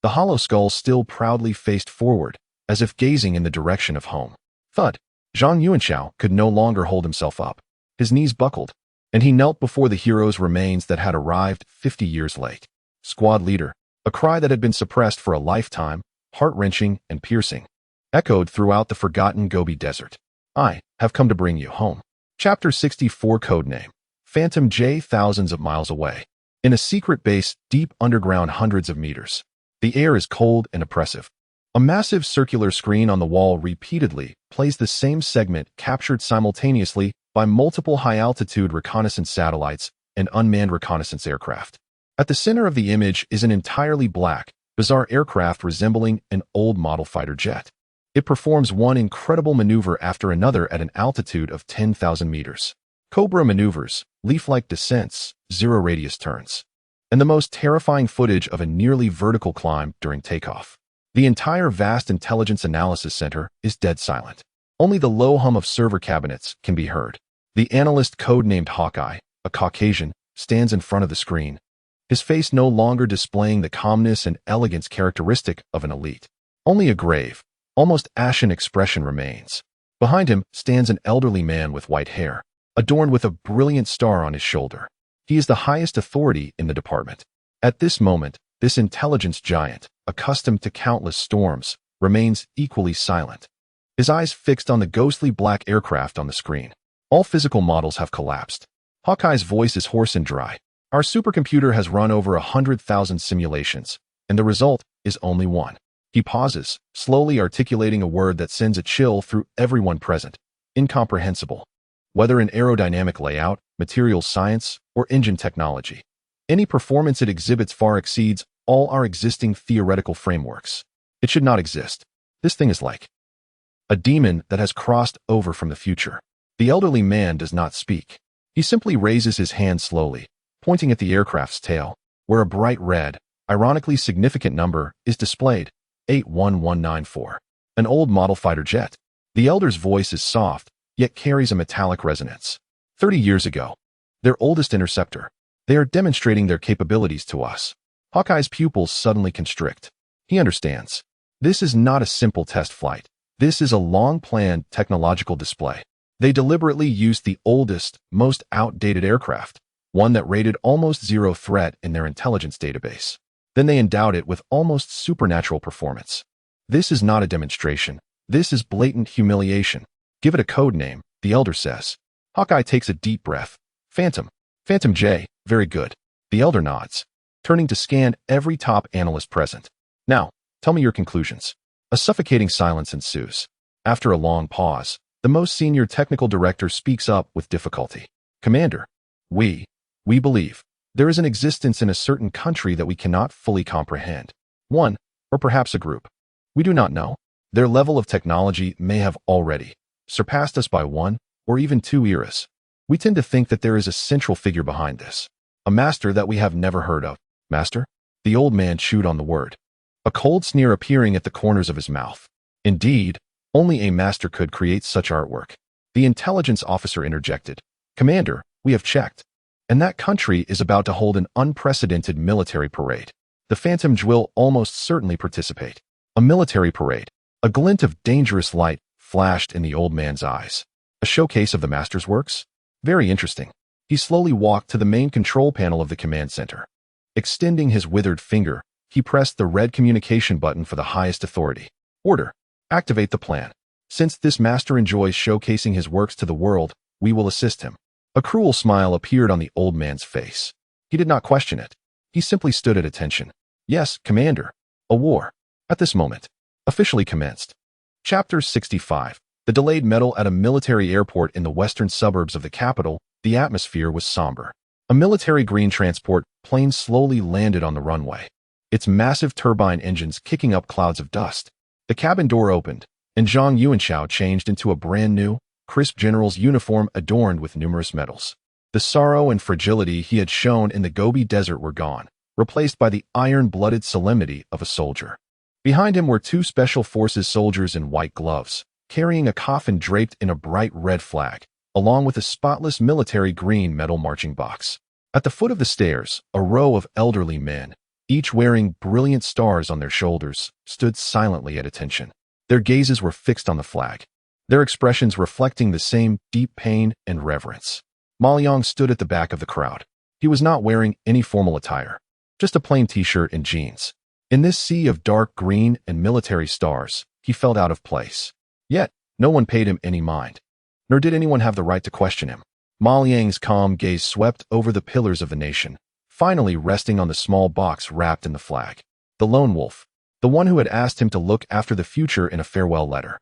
The hollow skull still proudly faced forward, as if gazing in the direction of home. Thud! Zhang Yuanchao could no longer hold himself up. His knees buckled, and he knelt before the hero's remains that had arrived 50 years late. Squad leader, a cry that had been suppressed for a lifetime, heart-wrenching and piercing, echoed throughout the forgotten Gobi Desert. I have come to bring you home. Chapter 64 Codename. Phantom J. Thousands of miles away. In a secret base deep underground hundreds of meters. The air is cold and oppressive. A massive circular screen on the wall repeatedly plays the same segment captured simultaneously by multiple high-altitude reconnaissance satellites and unmanned reconnaissance aircraft. At the center of the image is an entirely black, bizarre aircraft resembling an old model fighter jet. It performs one incredible maneuver after another at an altitude of 10,000 meters. Cobra maneuvers, leaf-like descents, zero-radius turns, and the most terrifying footage of a nearly vertical climb during takeoff. The entire vast intelligence analysis center is dead silent. Only the low hum of server cabinets can be heard. The analyst codenamed Hawkeye, a Caucasian, stands in front of the screen, his face no longer displaying the calmness and elegance characteristic of an elite. Only a grave, almost ashen expression remains. Behind him stands an elderly man with white hair, adorned with a brilliant star on his shoulder. He is the highest authority in the department. At this moment, this intelligence giant, accustomed to countless storms, remains equally silent. His eyes fixed on the ghostly black aircraft on the screen. All physical models have collapsed. Hawkeye's voice is hoarse and dry. Our supercomputer has run over 100,000 simulations, and the result is only one. He pauses, slowly articulating a word that sends a chill through everyone present. Incomprehensible. Whether in aerodynamic layout, materials science, or engine technology, any performance it exhibits far exceeds all our existing theoretical frameworks. It should not exist. This thing is like a demon that has crossed over from the future. The elderly man does not speak. He simply raises his hand slowly, pointing at the aircraft's tail, where a bright red, ironically significant number is displayed, 81194. An old model fighter jet. The elder's voice is soft, yet carries a metallic resonance. 30 years ago, their oldest interceptor. They are demonstrating their capabilities to us. Hawkeye's pupils suddenly constrict. He understands. This is not a simple test flight. This is a long-planned technological display. They deliberately used the oldest, most outdated aircraft, one that rated almost zero threat in their intelligence database. Then they endowed it with almost supernatural performance. This is not a demonstration. This is blatant humiliation. Give it a code name, the elder says. Hawkeye takes a deep breath. Phantom. Phantom J. Very good. The elder nods, turning to scan every top analyst present. Now, tell me your conclusions. A suffocating silence ensues. After a long pause, the most senior technical director speaks up with difficulty. Commander, we believe there is an existence in a certain country that we cannot fully comprehend. One, or perhaps a group. We do not know. Their level of technology may have already surpassed us by one or even two eras. We tend to think that there is a central figure behind this. A master that we have never heard of. Master? The old man chewed on the word, a cold sneer appearing at the corners of his mouth. Indeed, only a master could create such artwork. The intelligence officer interjected. Commander, we have checked, and that country is about to hold an unprecedented military parade. The Phantom J will almost certainly participate. A military parade. A glint of dangerous light flashed in the old man's eyes. A showcase of the master's works? Very interesting. He slowly walked to the main control panel of the command center. Extending his withered finger, he pressed the red communication button for the highest authority. Order. Activate the plan. Since this master enjoys showcasing his works to the world, we will assist him. A cruel smile appeared on the old man's face. He did not question it. He simply stood at attention. Yes, Commander. A war, at this moment, officially commenced. Chapter 65. The delayed metal at a military airport in the western suburbs of the capital. The atmosphere was somber. A military green transport plane slowly landed on the runway, its massive turbine engines kicking up clouds of dust. The cabin door opened, and Zhang Yuanchao changed into a brand-new, crisp general's uniform adorned with numerous medals. The sorrow and fragility he had shown in the Gobi Desert were gone, replaced by the iron-blooded solemnity of a soldier. Behind him were two Special Forces soldiers in white gloves, carrying a coffin draped in a bright red flag, along with a spotless military green metal marching box. At the foot of the stairs, a row of elderly men, each wearing brilliant stars on their shoulders, stood silently at attention. Their gazes were fixed on the flag, their expressions reflecting the same deep pain and reverence. Ma Liang stood at the back of the crowd. He was not wearing any formal attire, just a plain t-shirt and jeans. In this sea of dark green and military stars, he felt out of place. Yet, no one paid him any mind, nor did anyone have the right to question him. Ma Liang's calm gaze swept over the pillars of the nation, finally resting on the small box wrapped in the flag. The lone wolf, the one who had asked him to look after the future in a farewell letter.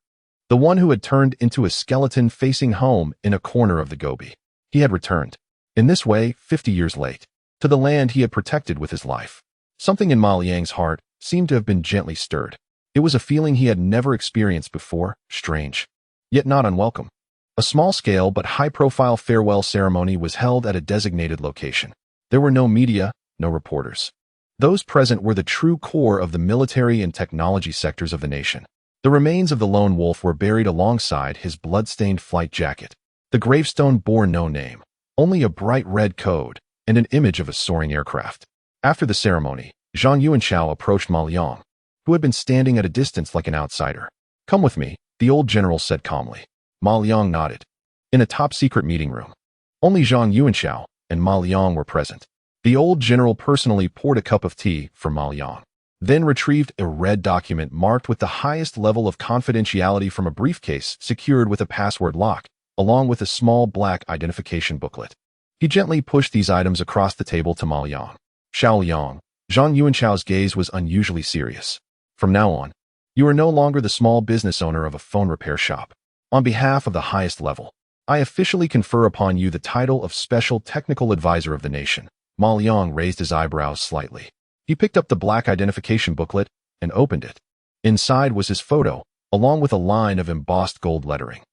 The one who had turned into a skeleton facing home in a corner of the Gobi. He had returned, in this way 50 years late, to the land he had protected with his life. Something in Ma Liang's heart seemed to have been gently stirred. It was a feeling he had never experienced before, strange, yet not unwelcome. A small-scale but high-profile farewell ceremony was held at a designated location. There were no media, no reporters. Those present were the true core of the military and technology sectors of the nation. The remains of the lone wolf were buried alongside his blood-stained flight jacket. The gravestone bore no name, only a bright red code and an image of a soaring aircraft. After the ceremony, Zhang Yuanchao approached Ma Liang, who had been standing at a distance like an outsider. "Come with me," the old general said calmly. Ma Liang nodded. In a top-secret meeting room, only Zhang Yuanchao and Ma Liang were present. The old general personally poured a cup of tea for Ma Liang, then retrieved a red document marked with the highest level of confidentiality from a briefcase secured with a password lock, along with a small black identification booklet. He gently pushed these items across the table to Ma Liang. "Xiao Liang," Zhang Yuanchao's gaze was unusually serious. "From now on, you are no longer the small business owner of a phone repair shop. On behalf of the highest level, I officially confer upon you the title of Special Technical Advisor of the nation." Ma Liang raised his eyebrows slightly. He picked up the black identification booklet and opened it. Inside was his photo, along with a line of embossed gold lettering.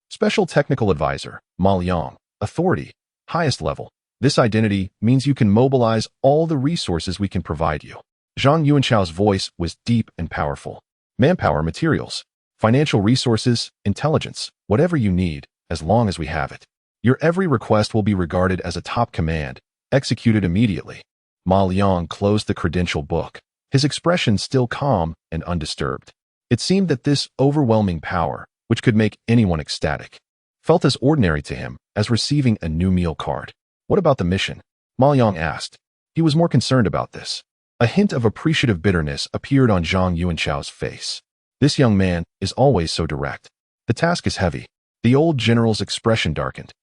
"Special Technical Advisor, Ma Liang, Authority, Highest Level. This identity means you can mobilize all the resources we can provide you." Zhang Yuanchao's voice was deep and powerful. "Manpower, materials, financial resources, intelligence, whatever you need, as long as we have it. Your every request will be regarded as a top command, executed immediately." Ma Liang closed the credential book, his expression still calm and undisturbed. It seemed that this overwhelming power, which could make anyone ecstatic, felt as ordinary to him as receiving a new meal card. "What about the mission?" Ma Liang asked. He was more concerned about this. A hint of appreciative bitterness appeared on Zhang Yuanchao's face. This young man is always so direct. "The task is heavy." The old general's expression darkened.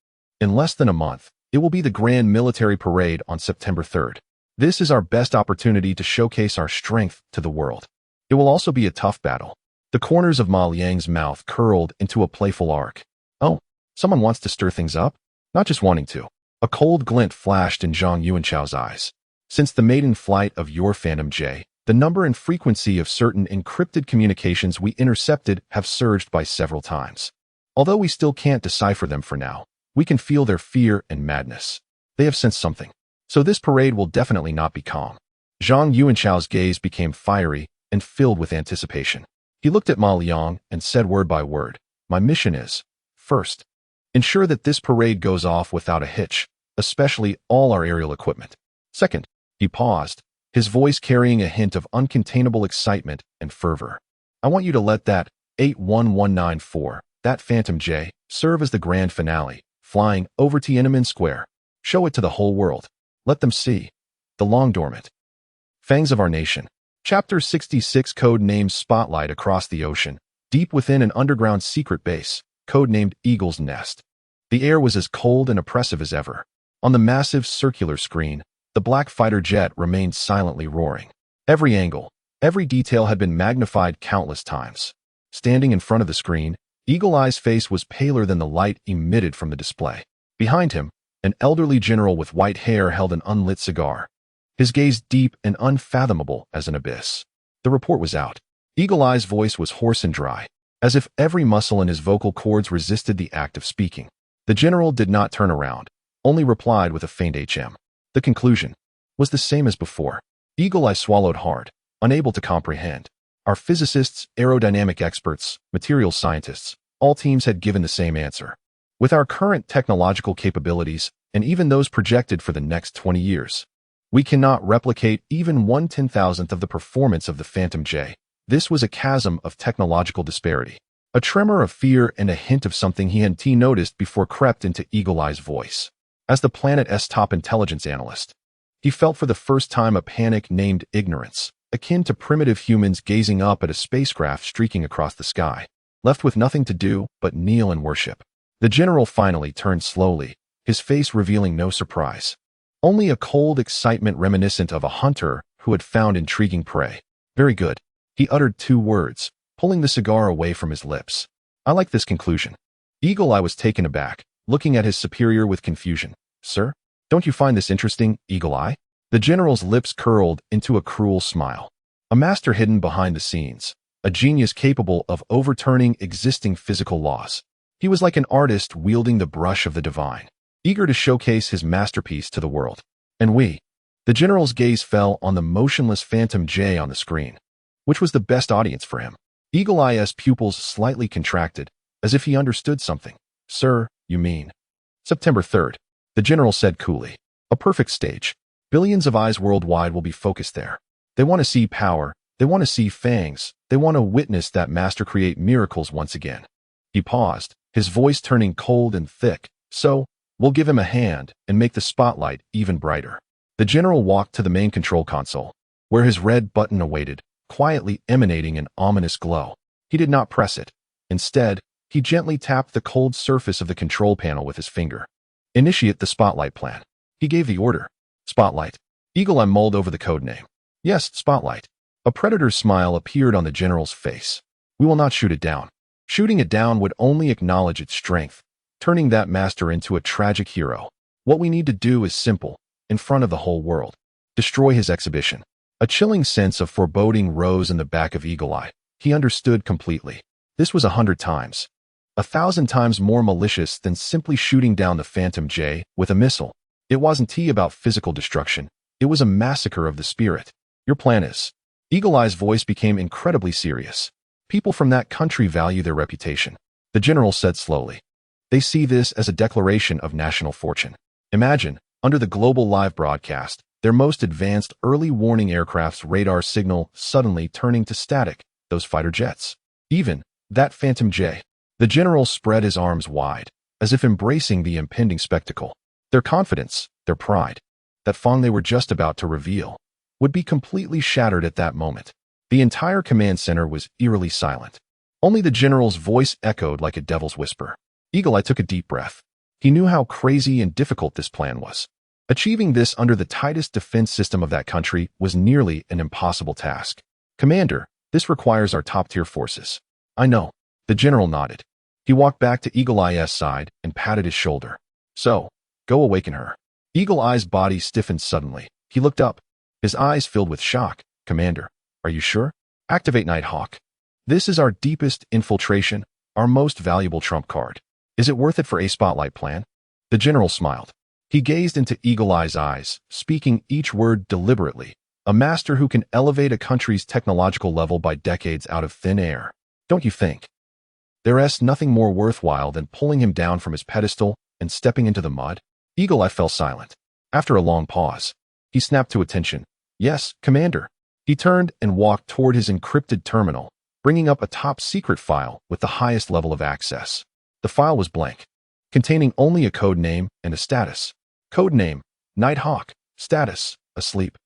"In less than a month, it will be the Grand Military Parade on September 3rd. This is our best opportunity to showcase our strength to the world. It will also be a tough battle." The corners of Ma Liang's mouth curled into a playful arc. "Oh, someone wants to stir things up? Not just wanting to." A cold glint flashed in Zhang Yuanchao's eyes. "Since the maiden flight of your Phantom J, the number and frequency of certain encrypted communications we intercepted have surged by several times. Although we still can't decipher them for now, we can feel their fear and madness. They have sensed something. So this parade will definitely not be calm." Zhang Yuanchao's gaze became fiery and filled with anticipation. He looked at Ma Liang and said word by word, "My mission is, first, ensure that this parade goes off without a hitch, especially all our aerial equipment. Second," he paused, his voice carrying a hint of uncontainable excitement and fervor, "I want you to let that 81194, that Phantom J, serve as the grand finale, flying over Tiananmen Square. Show it to the whole world. Let them see the long dormant fangs of our nation." Chapter 66, Code-named Spotlight. Across the ocean, deep within an underground secret base, code-named Eagle's Nest. The air was as cold and oppressive as ever. On the massive circular screen, the black fighter jet remained silently roaring. Every angle, every detail had been magnified countless times. Standing in front of the screen, Eagle Eye's face was paler than the light emitted from the display. Behind him, an elderly general with white hair held an unlit cigar. his gaze deep and unfathomable as an abyss. The report was out. Eagle Eye's voice was hoarse and dry, as if every muscle in his vocal cords resisted the act of speaking. The general did not turn around, only replied with a faint HM. The conclusion was the same as before. Eagle Eye swallowed hard, unable to comprehend. Our physicists, aerodynamic experts, materials scientists, all teams had given the same answer. With our current technological capabilities, and even those projected for the next 20 years, we cannot replicate even 1/10,000th of the performance of the Phantom J. This was a chasm of technological disparity. A tremor of fear and a hint of something he hadn't noticed before crept into Eagle Eye's voice. As the planet's top intelligence analyst, he felt for the first time a panic named ignorance, akin to primitive humans gazing up at a spacecraft streaking across the sky, left with nothing to do but kneel and worship. The general finally turned slowly, his face revealing no surprise. Only a cold excitement reminiscent of a hunter who had found intriguing prey. Very good. He uttered 2 words, pulling the cigar away from his lips. I like this conclusion. Eagle Eye was taken aback, looking at his superior with confusion. Sir, don't you find this interesting, Eagle Eye? The general's lips curled into a cruel smile. A master hidden behind the scenes, a genius capable of overturning existing physical laws. He was like an artist wielding the brush of the divine, eager to showcase his masterpiece to the world. And we? The general's gaze fell on the motionless Phantom J on the screen, which was the best audience for him. Eagle Eye's pupils slightly contracted, as if he understood something. Sir, you mean? September 3rd, the general said coolly. A perfect stage. Billions of eyes worldwide will be focused there. They want to see power, they want to see fangs, they want to witness that master create miracles once again. He paused, his voice turning cold and thick. So, we'll give him a hand and make the spotlight even brighter. The general walked to the main control console, where his red button awaited, quietly emanating an ominous glow. He did not press it. Instead, he gently tapped the cold surface of the control panel with his finger. Initiate the spotlight plan. He gave the order. Spotlight. Eagle Eye mulled over the code name. Yes, Spotlight. A predator's smile appeared on the general's face. We will not shoot it down. Shooting it down would only acknowledge its strength, turning that master into a tragic hero. What we need to do is simple, in front of the whole world. Destroy his exhibition. A chilling sense of foreboding rose in the back of Eagle Eye. He understood completely. This was 100 times, 1,000 times more malicious than simply shooting down the Phantom J with a missile. It wasn't about physical destruction. It was a massacre of the spirit. Your plan is. Eagle Eye's voice became incredibly serious. People from that country value their reputation. The general said slowly. They see this as a declaration of national fortune. Imagine, under the global live broadcast, their most advanced early warning aircraft's radar signal suddenly turning to static, those fighter jets. Even that Phantom J. The general spread his arms wide, as if embracing the impending spectacle. Their confidence, their pride, that fang they were just about to reveal, would be completely shattered at that moment. The entire command center was eerily silent. Only the general's voice echoed like a devil's whisper. Eagle Eye took a deep breath. He knew how crazy and difficult this plan was. Achieving this under the tightest defense system of that country was nearly an impossible task. Commander, this requires our top-tier forces. I know. The general nodded. He walked back to Eagle Eye's side and patted his shoulder. So, go awaken her. Eagle Eye's body stiffened suddenly. He looked up. His eyes filled with shock. Commander, are you sure? Activate Nighthawk. This is our deepest infiltration, our most valuable trump card. Is it worth it for a spotlight plan? The general smiled. He gazed into Eagle Eye's eyes, speaking each word deliberately. A master who can elevate a country's technological level by decades out of thin air. Don't you think? There's nothing more worthwhile than pulling him down from his pedestal and stepping into the mud. Eagle Eye fell silent. After a long pause, he snapped to attention. Yes, Commander. He turned and walked toward his encrypted terminal, bringing up a top-secret file with the highest level of access. The file was blank, containing only a code name and a status. Code name, Nighthawk. Status, asleep.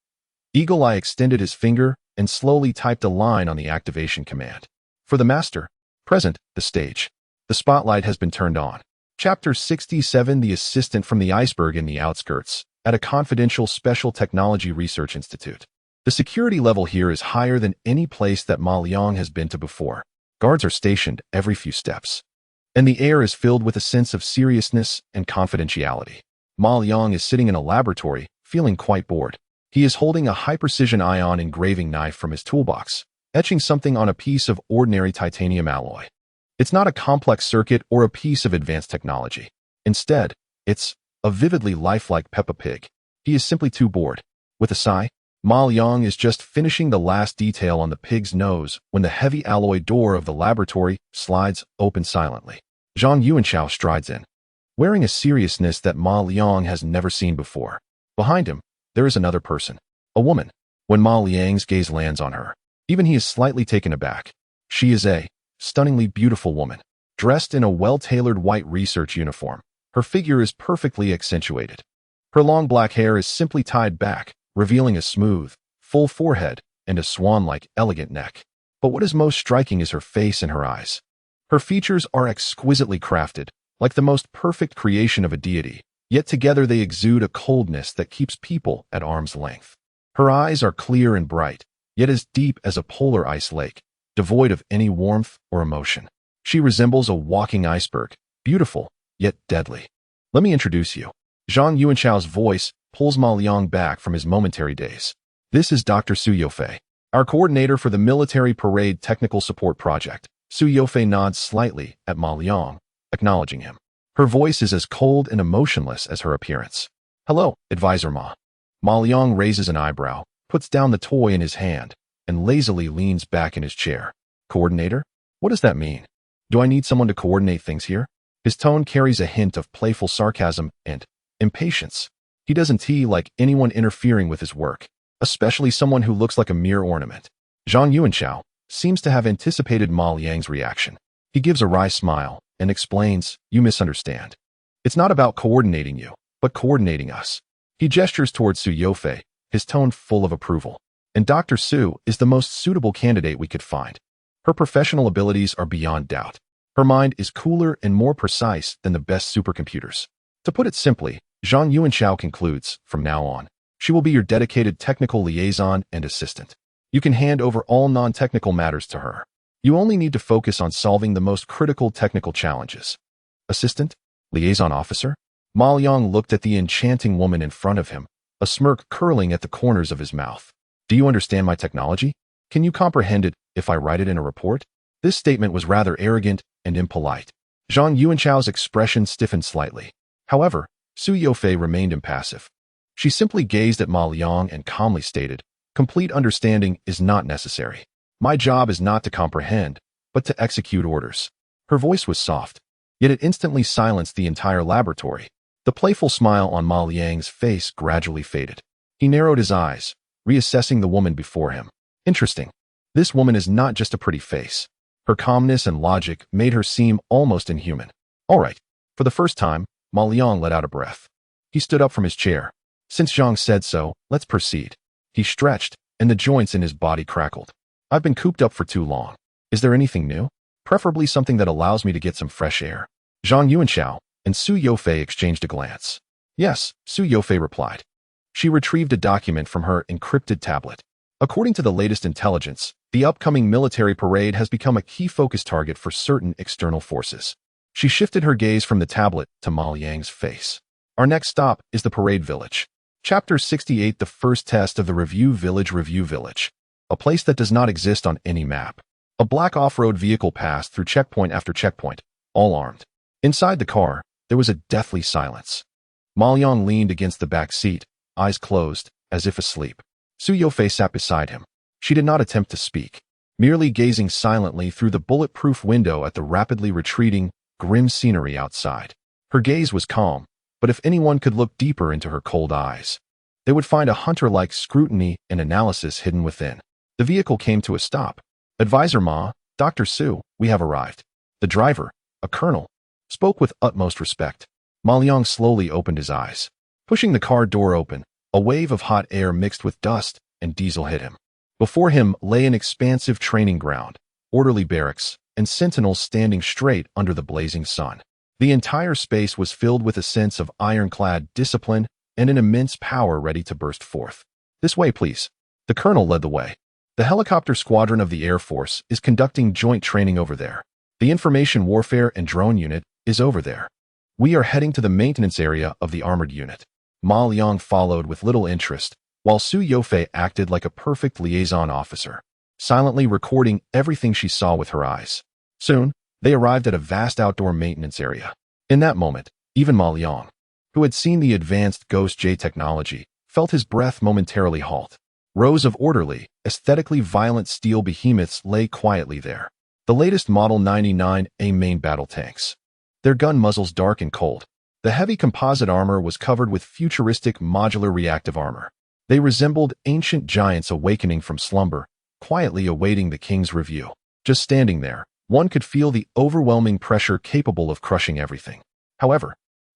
Eagle Eye extended his finger and slowly typed a line on the activation command. For the master, present, the stage. The spotlight has been turned on. Chapter 67 The Assistant from the Iceberg in the Outskirts, at a confidential special technology research institute. The security level here is higher than any place that Ma Liang has been to before. Guards are stationed every few steps. And the air is filled with a sense of seriousness and confidentiality. Ma Liang is sitting in a laboratory, feeling quite bored. He is holding a high-precision ion engraving knife from his toolbox, etching something on a piece of ordinary titanium alloy. It's not a complex circuit or a piece of advanced technology. Instead, it's a vividly lifelike Peppa Pig. He is simply too bored. With a sigh, Ma Liang is just finishing the last detail on the pig's nose when the heavy alloy door of the laboratory slides open silently. Zhang Yuanchao strides in, wearing a seriousness that Ma Liang has never seen before. Behind him, there is another person, a woman. When Ma Liang's gaze lands on her, even he is slightly taken aback. She is a stunningly beautiful woman, dressed in a well-tailored white research uniform. Her figure is perfectly accentuated. Her long black hair is simply tied back, revealing a smooth, full forehead and a swan-like elegant neck. But what is most striking is her face and her eyes. Her features are exquisitely crafted, like the most perfect creation of a deity, yet together they exude a coldness that keeps people at arm's length. Her eyes are clear and bright, yet as deep as a polar ice lake, devoid of any warmth or emotion. She resembles a walking iceberg, beautiful, yet deadly. Let me introduce you. Zhang Yuanchao's voice pulls Ma Liang back from his momentary daze. This is Dr. Su Yofei, our coordinator for the Military Parade Technical Support Project. Su Yofei nods slightly at Ma Liang, acknowledging him. Her voice is as cold and emotionless as her appearance. Hello, Advisor Ma. Ma Liang raises an eyebrow, puts down the toy in his hand, and lazily leans back in his chair. Coordinator? What does that mean? Do I need someone to coordinate things here? His tone carries a hint of playful sarcasm and impatience. He doesn't like anyone interfering with his work, especially someone who looks like a mere ornament. Zhang Yuanchao seems to have anticipated Ma Liang's reaction. He gives a wry smile and explains, you misunderstand. It's not about coordinating you, but coordinating us. He gestures towards Su Yofei, his tone full of approval. And Dr. Su is the most suitable candidate we could find. Her professional abilities are beyond doubt. Her mind is cooler and more precise than the best supercomputers. To put it simply, Zhang Yuanchao concludes, from now on, she will be your dedicated technical liaison and assistant. You can hand over all non-technical matters to her. You only need to focus on solving the most critical technical challenges. Assistant? Liaison officer? Ma Liang looked at the enchanting woman in front of him, a smirk curling at the corners of his mouth. Do you understand my technology? Can you comprehend it if I write it in a report? This statement was rather arrogant and impolite. Zhang Yuanchao's expression stiffened slightly. However, Su Yofei remained impassive. She simply gazed at Ma Liang and calmly stated, complete understanding is not necessary. My job is not to comprehend, but to execute orders. Her voice was soft, yet it instantly silenced the entire laboratory. The playful smile on Ma Liang's face gradually faded. He narrowed his eyes, reassessing the woman before him. Interesting. This woman is not just a pretty face. Her calmness and logic made her seem almost inhuman. All right. For the first time, Ma Liang let out a breath. He stood up from his chair. Since Zhang said so, let's proceed. He stretched, and the joints in his body crackled. I've been cooped up for too long. Is there anything new? Preferably something that allows me to get some fresh air. Zhang Yuanchao and Su Yofei exchanged a glance. Yes, Su Yofei replied. She retrieved a document from her encrypted tablet. According to the latest intelligence, the upcoming military parade has become a key focus target for certain external forces. She shifted her gaze from the tablet to Ma Liang's face. Our next stop is the Parade Village. Chapter 68, the first test of the Review Village. A place that does not exist on any map. A black off-road vehicle passed through checkpoint after checkpoint, all armed. Inside the car, there was a deathly silence. Ma Liang leaned against the back seat, eyes closed, as if asleep. Su Yofei sat beside him. She did not attempt to speak, merely gazing silently through the bulletproof window at the rapidly retreating, grim scenery outside. Her gaze was calm, but if anyone could look deeper into her cold eyes, they would find a hunter-like scrutiny and analysis hidden within. The vehicle came to a stop. Advisor Ma, Dr. Su, we have arrived. The driver, a colonel, spoke with utmost respect. Ma Liang slowly opened his eyes. Pushing the car door open, a wave of hot air mixed with dust and diesel hit him. Before him lay an expansive training ground, orderly barracks, and sentinels standing straight under the blazing sun. The entire space was filled with a sense of ironclad discipline and an immense power ready to burst forth. This way, please. The colonel led the way. The helicopter squadron of the Air Force is conducting joint training over there. The information warfare and drone unit is over there. We are heading to the maintenance area of the armored unit. Ma Liang followed with little interest, while Su Yofei acted like a perfect liaison officer, silently recording everything she saw with her eyes. Soon, they arrived at a vast outdoor maintenance area. In that moment, even Ma Liang, who had seen the advanced Ghost J technology, felt his breath momentarily halt. Rows of orderly, aesthetically violent steel behemoths lay quietly there. The latest Model 99A main battle tanks. Their gun muzzles dark and cold. The heavy composite armor was covered with futuristic modular reactive armor. They resembled ancient giants awakening from slumber, quietly awaiting the king's review. Just standing there, one could feel the overwhelming pressure capable of crushing everything. However,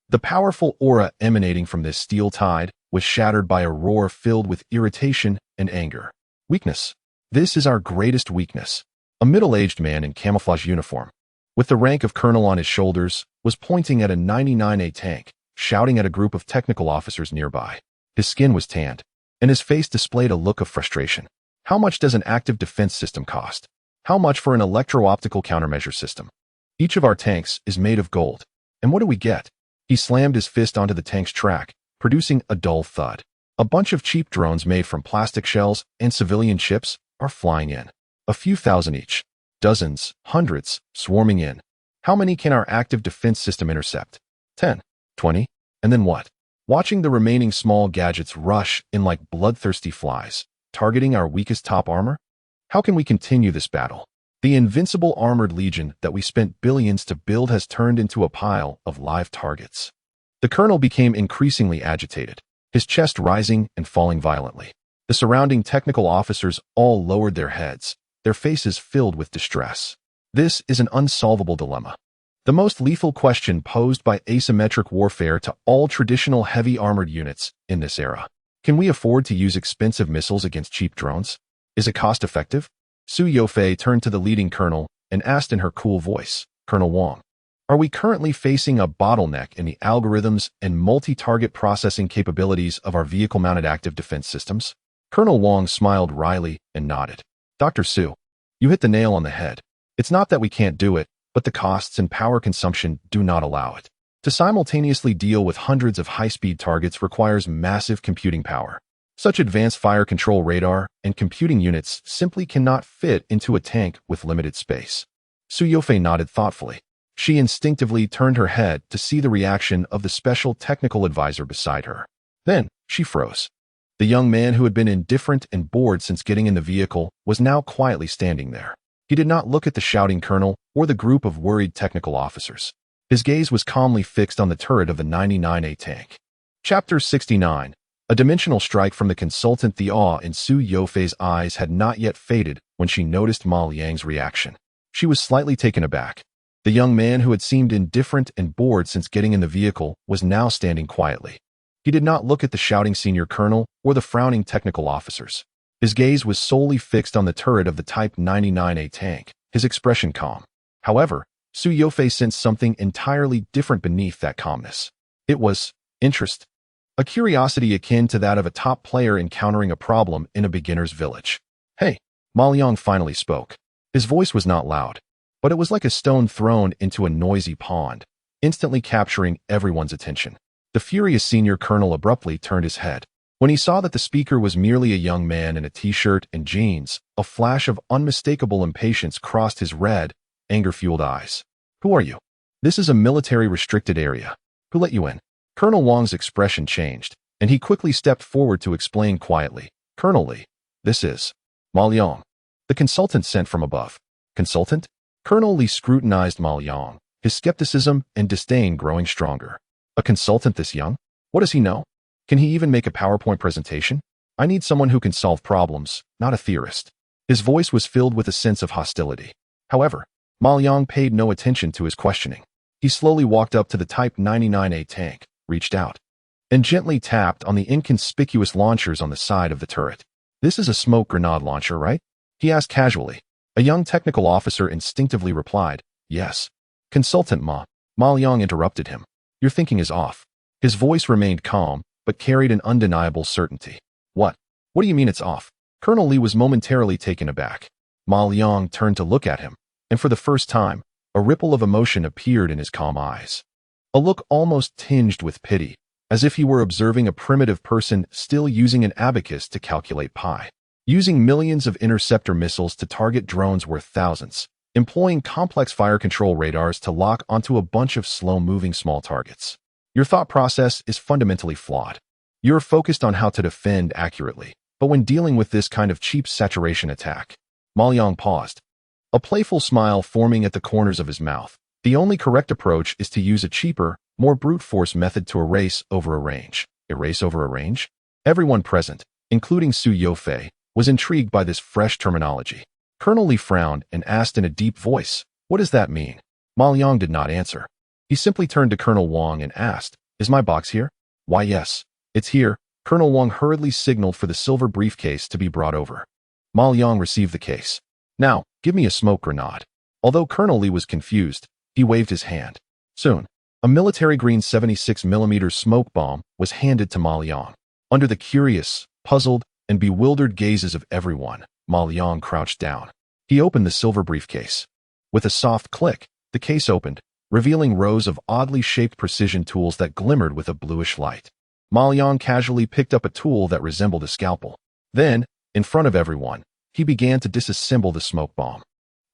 the powerful aura emanating from this steel tide was shattered by a roar filled with irritation and anger. Weakness. This is our greatest weakness. A middle-aged man in camouflage uniform, with the rank of colonel on his shoulders, was pointing at a 99A tank, shouting at a group of technical officers nearby. His skin was tanned, and his face displayed a look of frustration. How much does an active defense system cost? How much for an electro-optical countermeasure system? Each of our tanks is made of gold. And what do we get? He slammed his fist onto the tank's track, producing a dull thud. A bunch of cheap drones made from plastic shells and civilian chips are flying in. A few thousand each. Dozens, hundreds, swarming in. How many can our active defense system intercept? 10, 20, and then what? Watching the remaining small gadgets rush in like bloodthirsty flies, targeting our weakest top armor? How can we continue this battle? The invincible armored legion that we spent billions to build has turned into a pile of live targets. The colonel became increasingly agitated, his chest rising and falling violently. The surrounding technical officers all lowered their heads, their faces filled with distress. This is an unsolvable dilemma. The most lethal question posed by asymmetric warfare to all traditional heavy armored units in this era. Can we afford to use expensive missiles against cheap drones? Is it cost-effective? Su Yofei turned to the leading colonel and asked in her cool voice, Colonel Wang, are we currently facing a bottleneck in the algorithms and multi-target processing capabilities of our vehicle-mounted active defense systems? Colonel Wang smiled wryly and nodded. Dr. Su, you hit the nail on the head. It's not that we can't do it, but the costs and power consumption do not allow it. To simultaneously deal with hundreds of high-speed targets requires massive computing power. Such advanced fire control radar and computing units simply cannot fit into a tank with limited space. Su Yofei nodded thoughtfully. She instinctively turned her head to see the reaction of the special technical advisor beside her. Then, she froze. The young man who had been indifferent and bored since getting in the vehicle was now quietly standing there. He did not look at the shouting colonel or the group of worried technical officers. His gaze was calmly fixed on the turret of the 99A tank. Chapter 69. A dimensional strike from the consultant. The awe in Su Yofei's eyes had not yet faded when she noticed Ma Liang's reaction. She was slightly taken aback. The young man who had seemed indifferent and bored since getting in the vehicle was now standing quietly. He did not look at the shouting senior colonel or the frowning technical officers. His gaze was solely fixed on the turret of the Type 99A tank, his expression calm. However, Su Yofei sensed something entirely different beneath that calmness. It was interest. A curiosity akin to that of a top player encountering a problem in a beginner's village. Hey, Ma Liang finally spoke. His voice was not loud, but it was like a stone thrown into a noisy pond, instantly capturing everyone's attention. The furious senior colonel abruptly turned his head. When he saw that the speaker was merely a young man in a t-shirt and jeans, a flash of unmistakable impatience crossed his red, anger-fueled eyes. Who are you? This is a military-restricted area. Who let you in? Colonel Wang's expression changed, and he quickly stepped forward to explain quietly. Colonel Li, this is Ma Liang, the consultant sent from above. Consultant? Colonel Li scrutinized Ma Liang, his skepticism and disdain growing stronger. A consultant this young? What does he know? Can he even make a PowerPoint presentation? I need someone who can solve problems, not a theorist. His voice was filled with a sense of hostility. However, Ma Liang paid no attention to his questioning. He slowly walked up to the Type 99A tank, reached out, and gently tapped on the inconspicuous launchers on the side of the turret. This is a smoke grenade launcher, right? He asked casually. A young technical officer instinctively replied, yes. Consultant Ma Liang interrupted him. Your thinking is off. His voice remained calm, but carried an undeniable certainty. What? What do you mean it's off? Colonel Li was momentarily taken aback. Ma Liang turned to look at him, and for the first time, a ripple of emotion appeared in his calm eyes. A look almost tinged with pity, as if he were observing a primitive person still using an abacus to calculate pi. Using millions of interceptor missiles to target drones worth thousands, employing complex fire control radars to lock onto a bunch of slow-moving small targets. Your thought process is fundamentally flawed. You're focused on how to defend accurately, but when dealing with this kind of cheap saturation attack, Ma Liang paused, a playful smile forming at the corners of his mouth. The only correct approach is to use a cheaper, more brute force method to erase over a range. Erase over a range? Everyone present, including Su Yofei, was intrigued by this fresh terminology. Colonel Li frowned and asked in a deep voice, "What does that mean?" Ma Liang did not answer. He simply turned to Colonel Wang and asked, "Is my box here?" "Why, yes, it's here." Colonel Wang hurriedly signaled for the silver briefcase to be brought over. Ma Liang received the case. "Now, give me a smoke grenade." Although Colonel Li was confused, he waved his hand. Soon, a military-green 76mm smoke bomb was handed to Ma Liang. Under the curious, puzzled, and bewildered gazes of everyone, Ma Liang crouched down. He opened the silver briefcase. With a soft click, the case opened, revealing rows of oddly shaped precision tools that glimmered with a bluish light. Ma Liang casually picked up a tool that resembled a scalpel. Then, in front of everyone, he began to disassemble the smoke bomb.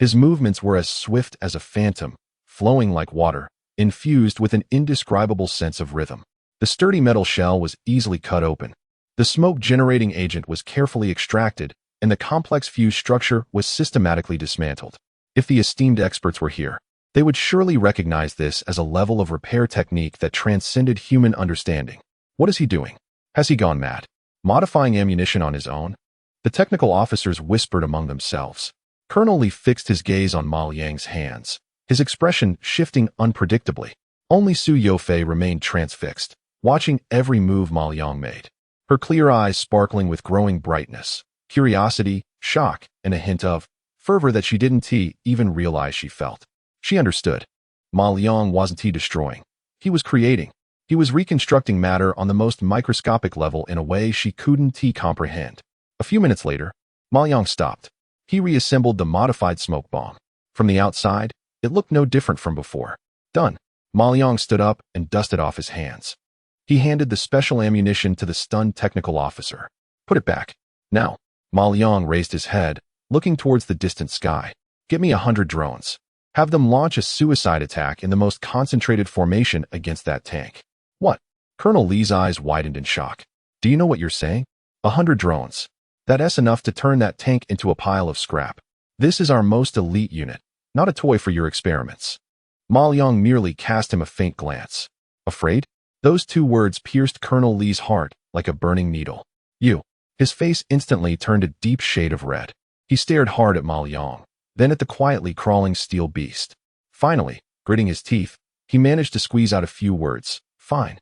His movements were as swift as a phantom, flowing like water, infused with an indescribable sense of rhythm. The sturdy metal shell was easily cut open. The smoke-generating agent was carefully extracted, and the complex fuse structure was systematically dismantled. If the esteemed experts were here, they would surely recognize this as a level of repair technique that transcended human understanding. What is he doing? Has he gone mad? Modifying ammunition on his own? The technical officers whispered among themselves. Colonel Li fixed his gaze on Ma Liang's hands, his expression shifting unpredictably. Only Su Yofei remained transfixed, watching every move Ma Liang made. Her clear eyes sparkling with growing brightness, curiosity, shock, and a hint of fervor that she didn't even realize she felt. She understood. Ma Liang wasn't destroying. He was creating. He was reconstructing matter on the most microscopic level in a way she couldn't comprehend. A few minutes later, Ma Liang stopped. He reassembled the modified smoke bomb. From the outside, it looked no different from before. Done. Ma Liang stood up and dusted off his hands. He handed the special ammunition to the stunned technical officer. "Put it back." Now, Ma Liang raised his head, looking towards the distant sky. "Get me 100 drones. Have them launch a suicide attack in the most concentrated formation against that tank." "What?" Colonel Li's eyes widened in shock. "Do you know what you're saying? 100 drones. That's enough to turn that tank into a pile of scrap. This is our most elite unit, not a toy for your experiments." Ma Liang merely cast him a faint glance. Afraid? Those two words pierced Colonel Li's heart like a burning needle. "You." His face instantly turned a deep shade of red. He stared hard at Ma Liang, then at the quietly crawling steel beast. Finally, gritting his teeth, he managed to squeeze out a few words. "Fine.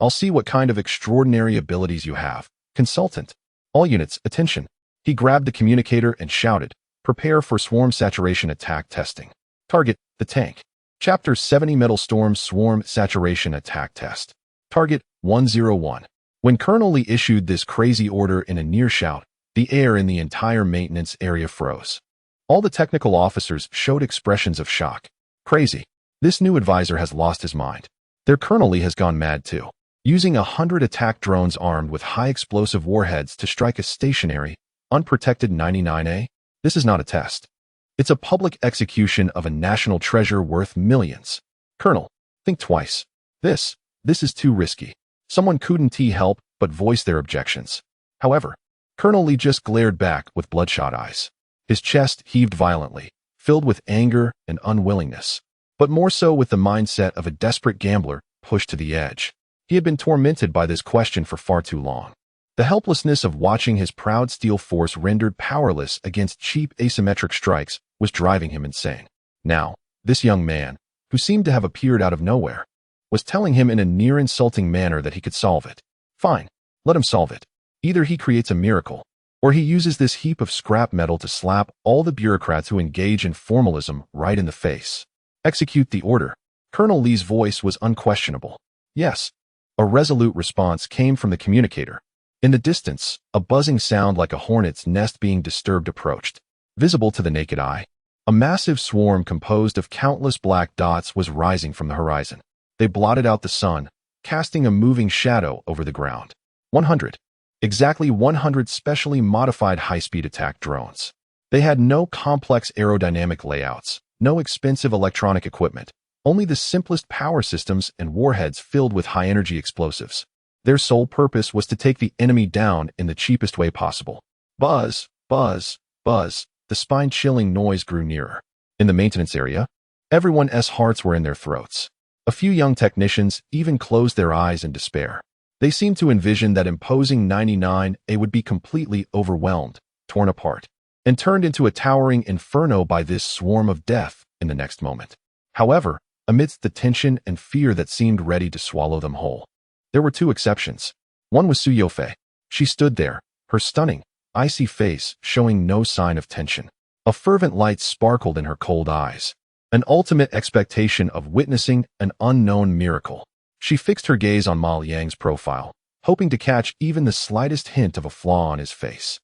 I'll see what kind of extraordinary abilities you have. Consultant. All units, attention." He grabbed the communicator and shouted, "Prepare for swarm saturation attack testing. Target, the tank. Chapter 70 Metal Storm Swarm Saturation Attack Test. Target, 101. When Colonel Li issued this crazy order in a near shout, the air in the entire maintenance area froze. All the technical officers showed expressions of shock. Crazy. This new advisor has lost his mind. Their Colonel Li has gone mad too. Using 100 attack drones armed with high-explosive warheads to strike a stationary, unprotected 99A? This is not a test. It's a public execution of a national treasure worth millions. Colonel, think twice. This is too risky. Someone couldn't help but voice their objections. However, Colonel Li just glared back with bloodshot eyes. His chest heaved violently, filled with anger and unwillingness, but more so with the mindset of a desperate gambler pushed to the edge. He had been tormented by this question for far too long. The helplessness of watching his proud steel force rendered powerless against cheap asymmetric strikes was driving him insane. Now, this young man, who seemed to have appeared out of nowhere, was telling him in a near-insulting manner that he could solve it. Fine, let him solve it. Either he creates a miracle, or he uses this heap of scrap metal to slap all the bureaucrats who engage in formalism right in the face. Execute the order. Colonel Li's voice was unquestionable. Yes. A resolute response came from the communicator. In the distance, a buzzing sound like a hornet's nest being disturbed approached. Visible to the naked eye, a massive swarm composed of countless black dots was rising from the horizon. They blotted out the sun, casting a moving shadow over the ground. 100. Exactly 100 specially modified high-speed attack drones. They had no complex aerodynamic layouts, no expensive electronic equipment, only the simplest power systems and warheads filled with high-energy explosives. Their sole purpose was to take the enemy down in the cheapest way possible. Buzz, buzz, buzz. The spine-chilling noise grew nearer. In the maintenance area, everyone's hearts were in their throats. A few young technicians even closed their eyes in despair. They seemed to envision that imposing 99A would be completely overwhelmed, torn apart, and turned into a towering inferno by this swarm of death in the next moment. However, amidst the tension and fear that seemed ready to swallow them whole, there were two exceptions. One was Su Yofei. She stood there, her stunning, icy face showing no sign of tension. A fervent light sparkled in her cold eyes, an ultimate expectation of witnessing an unknown miracle. She fixed her gaze on Ma Liang's profile, hoping to catch even the slightest hint of a flaw on his face.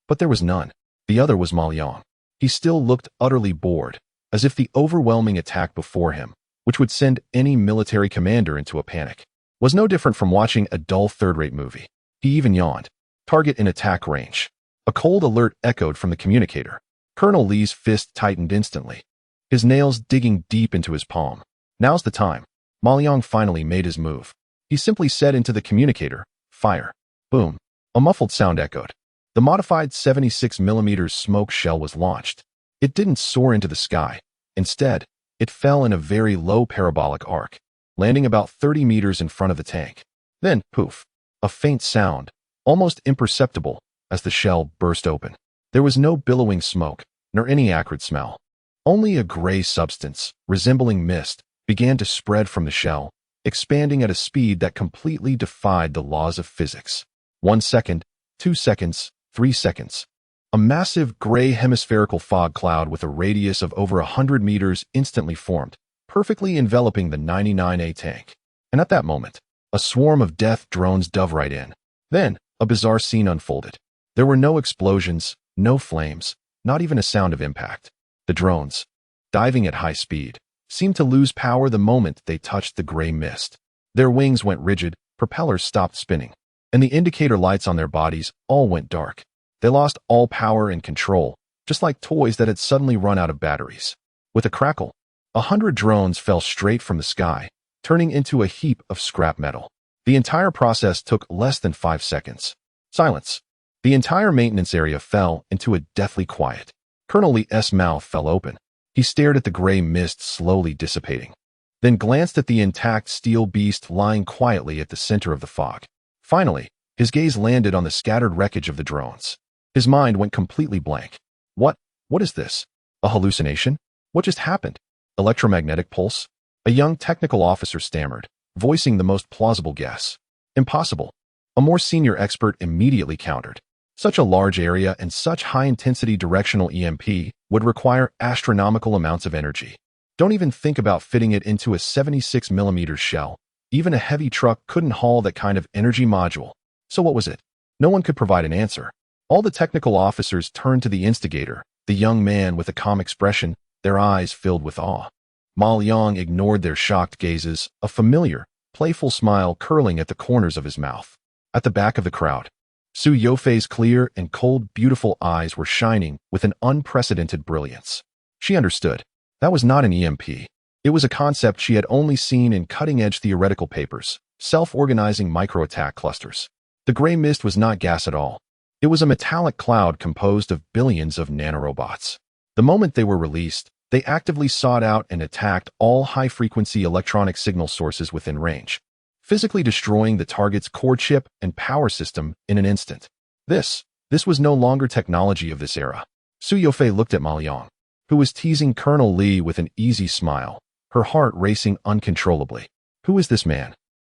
But there was none. The other was Ma Liang. He still looked utterly bored, as if the overwhelming attack before him, which would send any military commander into a panic, was no different from watching a dull third-rate movie. He even yawned. Target in attack range. A cold alert echoed from the communicator. Colonel Lee's fist tightened instantly, his nails digging deep into his palm. Now's the time. Ma Liang finally made his move. He simply said into the communicator, "Fire." Boom. A muffled sound echoed. The modified 76mm smoke shell was launched. It didn't soar into the sky. Instead, it fell in a very low parabolic arc, landing about 30 meters in front of the tank. Then, poof, a faint sound, almost imperceptible, as the shell burst open. There was no billowing smoke, nor any acrid smell. Only a gray substance, resembling mist, began to spread from the shell, expanding at a speed that completely defied the laws of physics. 1 second, 2 seconds, 3 seconds. A massive gray hemispherical fog cloud with a radius of over 100 meters instantly formed, perfectly enveloping the 99A tank. And at that moment, a swarm of death drones dove right in. Then, a bizarre scene unfolded. There were no explosions, no flames, not even a sound of impact. The drones, diving at high speed, seemed to lose power the moment they touched the gray mist. Their wings went rigid, propellers stopped spinning, and the indicator lights on their bodies all went dark. They lost all power and control, just like toys that had suddenly run out of batteries. With a crackle, 100 drones fell straight from the sky, turning into a heap of scrap metal. The entire process took less than 5 seconds. Silence. The entire maintenance area fell into a deathly quiet. Colonel Lee's mouth fell open. He stared at the gray mist slowly dissipating, then glanced at the intact steel beast lying quietly at the center of the fog. Finally, his gaze landed on the scattered wreckage of the drones. His mind went completely blank. What is this? A hallucination? What just happened? Electromagnetic pulse? A young technical officer stammered, voicing the most plausible guess. Impossible. A more senior expert immediately countered. Such a large area and such high-intensity directional EMP would require astronomical amounts of energy. Don't even think about fitting it into a 76mm shell. Even a heavy truck couldn't haul that kind of energy module. So what was it? No one could provide an answer. All the technical officers turned to the instigator, the young man with a calm expression, their eyes filled with awe. Ma Liang ignored their shocked gazes, a familiar, playful smile curling at the corners of his mouth. At the back of the crowd, Su Yofei's clear and cold, beautiful eyes were shining with an unprecedented brilliance. She understood. That was not an EMP. It was a concept she had only seen in cutting-edge theoretical papers, self-organizing micro-attack clusters. The gray mist was not gas at all. It was a metallic cloud composed of billions of nanorobots. The moment they were released, they actively sought out and attacked all high-frequency electronic signal sources within range, physically destroying the target's core chip and power system in an instant. This was no longer technology of this era. Su Yofei looked at Ma Liang, who was teasing Colonel Lee with an easy smile, her heart racing uncontrollably. Who is this man?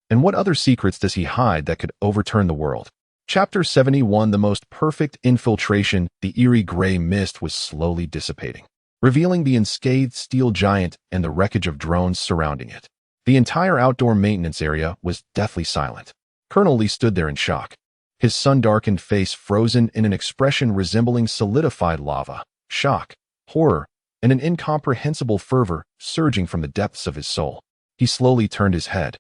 And what other secrets does he hide that could overturn the world? Chapter 71. The most perfect infiltration. The eerie gray mist was slowly dissipating, revealing the unscathed steel giant and the wreckage of drones surrounding it. The entire outdoor maintenance area was deathly silent. Colonel Lee stood there in shock, his sun-darkened face frozen in an expression resembling solidified lava. Shock, horror, and an incomprehensible fervor surging from the depths of his soul. He slowly turned his head,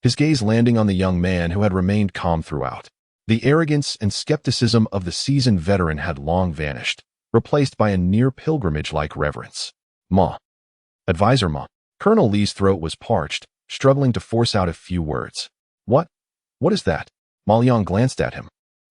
his gaze landing on the young man who had remained calm throughout. The arrogance and skepticism of the seasoned veteran had long vanished, replaced by a near-pilgrimage-like reverence. "Ma. Advisor Ma." Colonel Lee's throat was parched, struggling to force out a few words. "What? What is that?" Ma Liang glanced at him,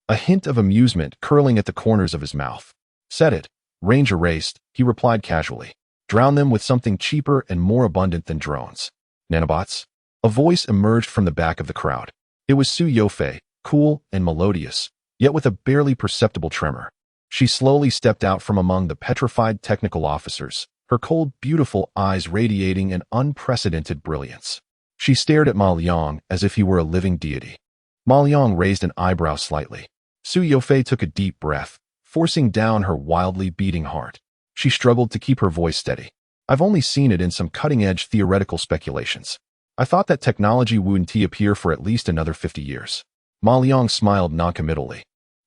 a hint of amusement curling at the corners of his mouth. "Said it. Range erased," he replied casually. "Drown them with something cheaper and more abundant than drones." "Nanobots?" A voice emerged from the back of the crowd. It was Su Yofei, cool and melodious, yet with a barely perceptible tremor. She slowly stepped out from among the petrified technical officers, her cold, beautiful eyes radiating an unprecedented brilliance. She stared at Ma Liang as if he were a living deity. Ma Liang raised an eyebrow slightly. Su Yofei took a deep breath, forcing down her wildly beating heart. She struggled to keep her voice steady. "I've only seen it in some cutting-edge theoretical speculations. I thought that technology wouldn't appear for at least another 50 years. Ma Liang smiled noncommittally.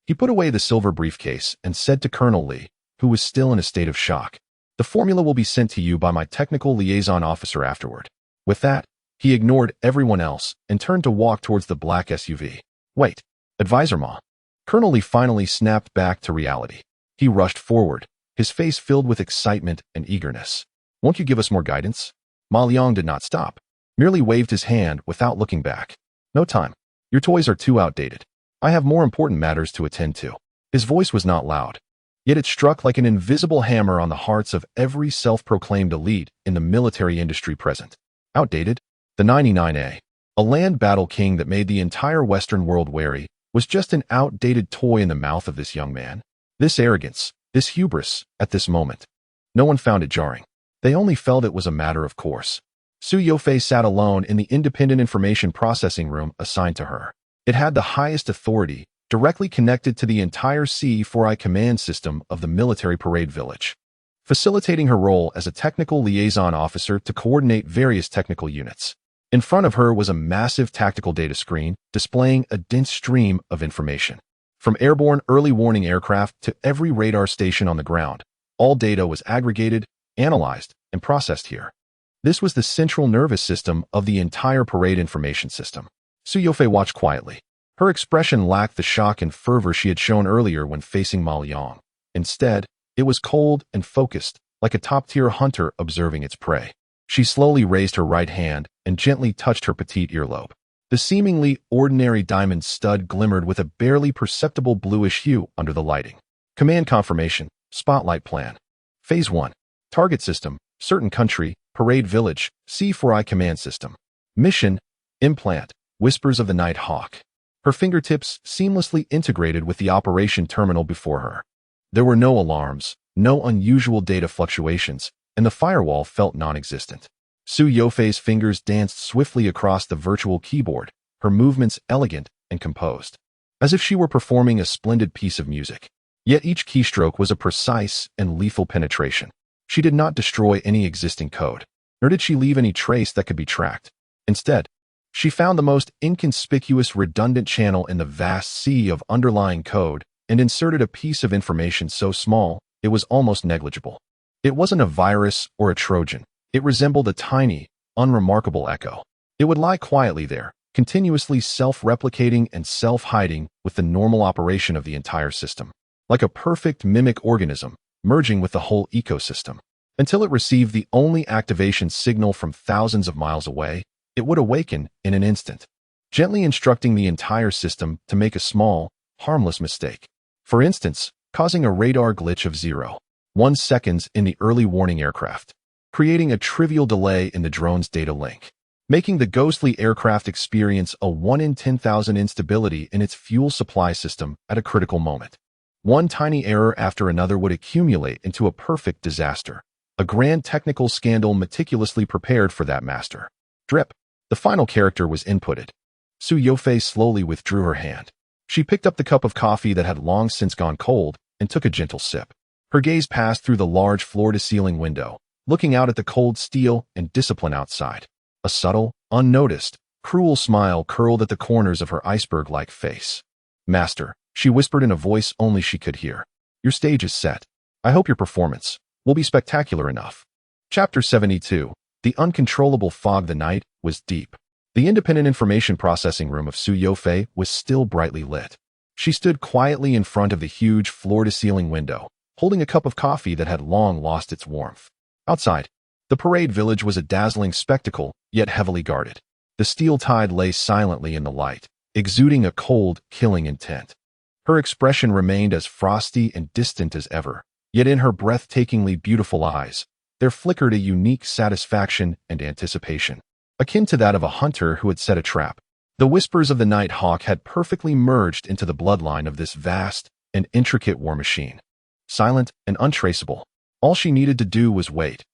He put away the silver briefcase and said to Colonel Lee, who was still in a state of shock, "The formula will be sent to you by my technical liaison officer afterward." With that, he ignored everyone else and turned to walk towards the black SUV. "Wait, Advisor Ma." Colonel Lee finally snapped back to reality. He rushed forward, his face filled with excitement and eagerness. "Won't you give us more guidance?" Ma Liang did not stop, merely waved his hand without looking back. "No time. Your toys are too outdated. I have more important matters to attend to." His voice was not loud, yet it struck like an invisible hammer on the hearts of every self-proclaimed elite in the military industry present. Outdated? The 99A, a land battle king that made the entire Western world wary, was just an outdated toy in the mouth of this young man. This arrogance, this hubris, at this moment. No one found it jarring. They only felt it was a matter of course. Su Yofei sat alone in the independent information processing room assigned to her. It had the highest authority, directly connected to the entire C4I command system of the military parade village, facilitating her role as a technical liaison officer to coordinate various technical units. In front of her was a massive tactical data screen displaying a dense stream of information. From airborne early warning aircraft to every radar station on the ground, all data was aggregated, analyzed, and processed here. This was the central nervous system of the entire parade information system. Su Yofei watched quietly. Her expression lacked the shock and fervor she had shown earlier when facing Ma Liang. Instead, it was cold and focused, like a top-tier hunter observing its prey. She slowly raised her right hand and gently touched her petite earlobe. The seemingly ordinary diamond stud glimmered with a barely perceptible bluish hue under the lighting. Command confirmation, Spotlight plan. Phase 1. Target system, certain country, Parade Village, C4I command system. Mission, implant, Whispers of the Night Hawk. Her fingertips seamlessly integrated with the operation terminal before her. There were no alarms, no unusual data fluctuations, and the firewall felt non-existent. Su Yofei's fingers danced swiftly across the virtual keyboard, her movements elegant and composed, as if she were performing a splendid piece of music. Yet each keystroke was a precise and lethal penetration. She did not destroy any existing code, nor did she leave any trace that could be tracked. Instead, she found the most inconspicuous redundant channel in the vast sea of underlying code and inserted a piece of information so small it was almost negligible. It wasn't a virus or a Trojan. It resembled a tiny, unremarkable echo. It would lie quietly there, continuously self-replicating and self-hiding with the normal operation of the entire system, like a perfect mimic organism, merging with the whole ecosystem. Until it received the only activation signal from thousands of miles away, it would awaken in an instant, gently instructing the entire system to make a small, harmless mistake. For instance, causing a radar glitch of 0.1 seconds in the early warning aircraft, creating a trivial delay in the drone's data link, making the ghostly aircraft experience a 1 in 10,000 instability in its fuel supply system at a critical moment. One tiny error after another would accumulate into a perfect disaster, a grand technical scandal meticulously prepared for that master. Drip. The final character was inputted. Su Yofei slowly withdrew her hand. She picked up the cup of coffee that had long since gone cold and took a gentle sip. Her gaze passed through the large floor-to-ceiling window, looking out at the cold steel and discipline outside. A subtle, unnoticed, cruel smile curled at the corners of her iceberg-like face. "Master," she whispered in a voice only she could hear, "your stage is set. I hope your performance will be spectacular enough." Chapter 72. The uncontrollable fog. The night was deep. The independent information processing room of Su Yofei was still brightly lit. She stood quietly in front of the huge floor-to-ceiling window, holding a cup of coffee that had long lost its warmth. Outside, the parade village was a dazzling spectacle, yet heavily guarded. The steel tide lay silently in the light, exuding a cold, killing intent. Her expression remained as frosty and distant as ever, yet in her breathtakingly beautiful eyes, there flickered a unique satisfaction and anticipation, akin to that of a hunter who had set a trap. The whispers of the night hawk had perfectly merged into the bloodline of this vast and intricate war machine. Silent and untraceable, all she needed to do was wait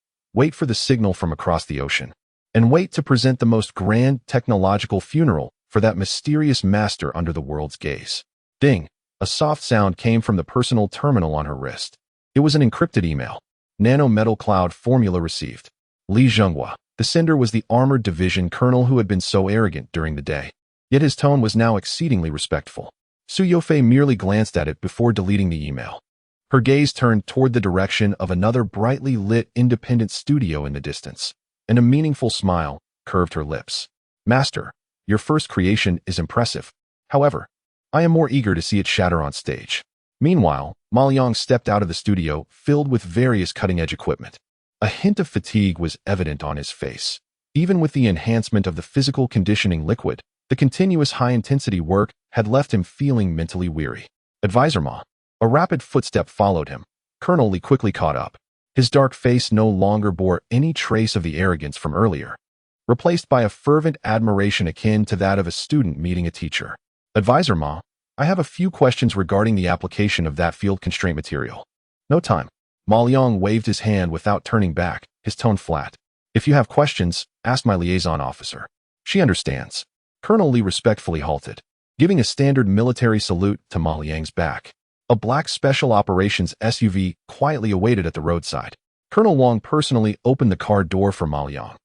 for the signal from across the ocean, and wait to present the most grand technological funeral for that mysterious master under the world's gaze. Ding! A soft sound came from the personal terminal on her wrist. It was an encrypted email. Nano Metal Cloud formula received. Li Zhenghua. The sender was the armored division colonel who had been so arrogant during the day. Yet his tone was now exceedingly respectful. Su Yofei merely glanced at it before deleting the email. Her gaze turned toward the direction of another brightly lit independent studio in the distance, and a meaningful smile curved her lips. Master, your first creation is impressive. However, I am more eager to see it shatter on stage. Meanwhile, Ma Liang stepped out of the studio filled with various cutting-edge equipment. A hint of fatigue was evident on his face. Even with the enhancement of the physical conditioning liquid, the continuous high-intensity work had left him feeling mentally weary. Advisor Ma. A rapid footstep followed him. Colonel Li quickly caught up. His dark face no longer bore any trace of the arrogance from earlier, replaced by a fervent admiration akin to that of a student meeting a teacher. Advisor Ma, I have a few questions regarding the application of that field constraint material. No time. Ma Liang waved his hand without turning back, his tone flat. If you have questions, ask my liaison officer. She understands. Colonel Li respectfully halted, giving a standard military salute to Ma Liang's back. A black Special Operations SUV quietly awaited at the roadside. Colonel Wang personally opened the car door for Ma Liang.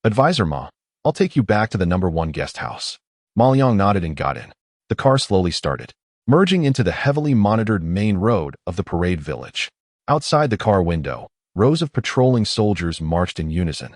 Advisor Ma, I'll take you back to the #1 guest house. Ma Liang nodded and got in. The car slowly started, merging into the heavily monitored main road of the parade village. Outside the car window, rows of patrolling soldiers marched in unison,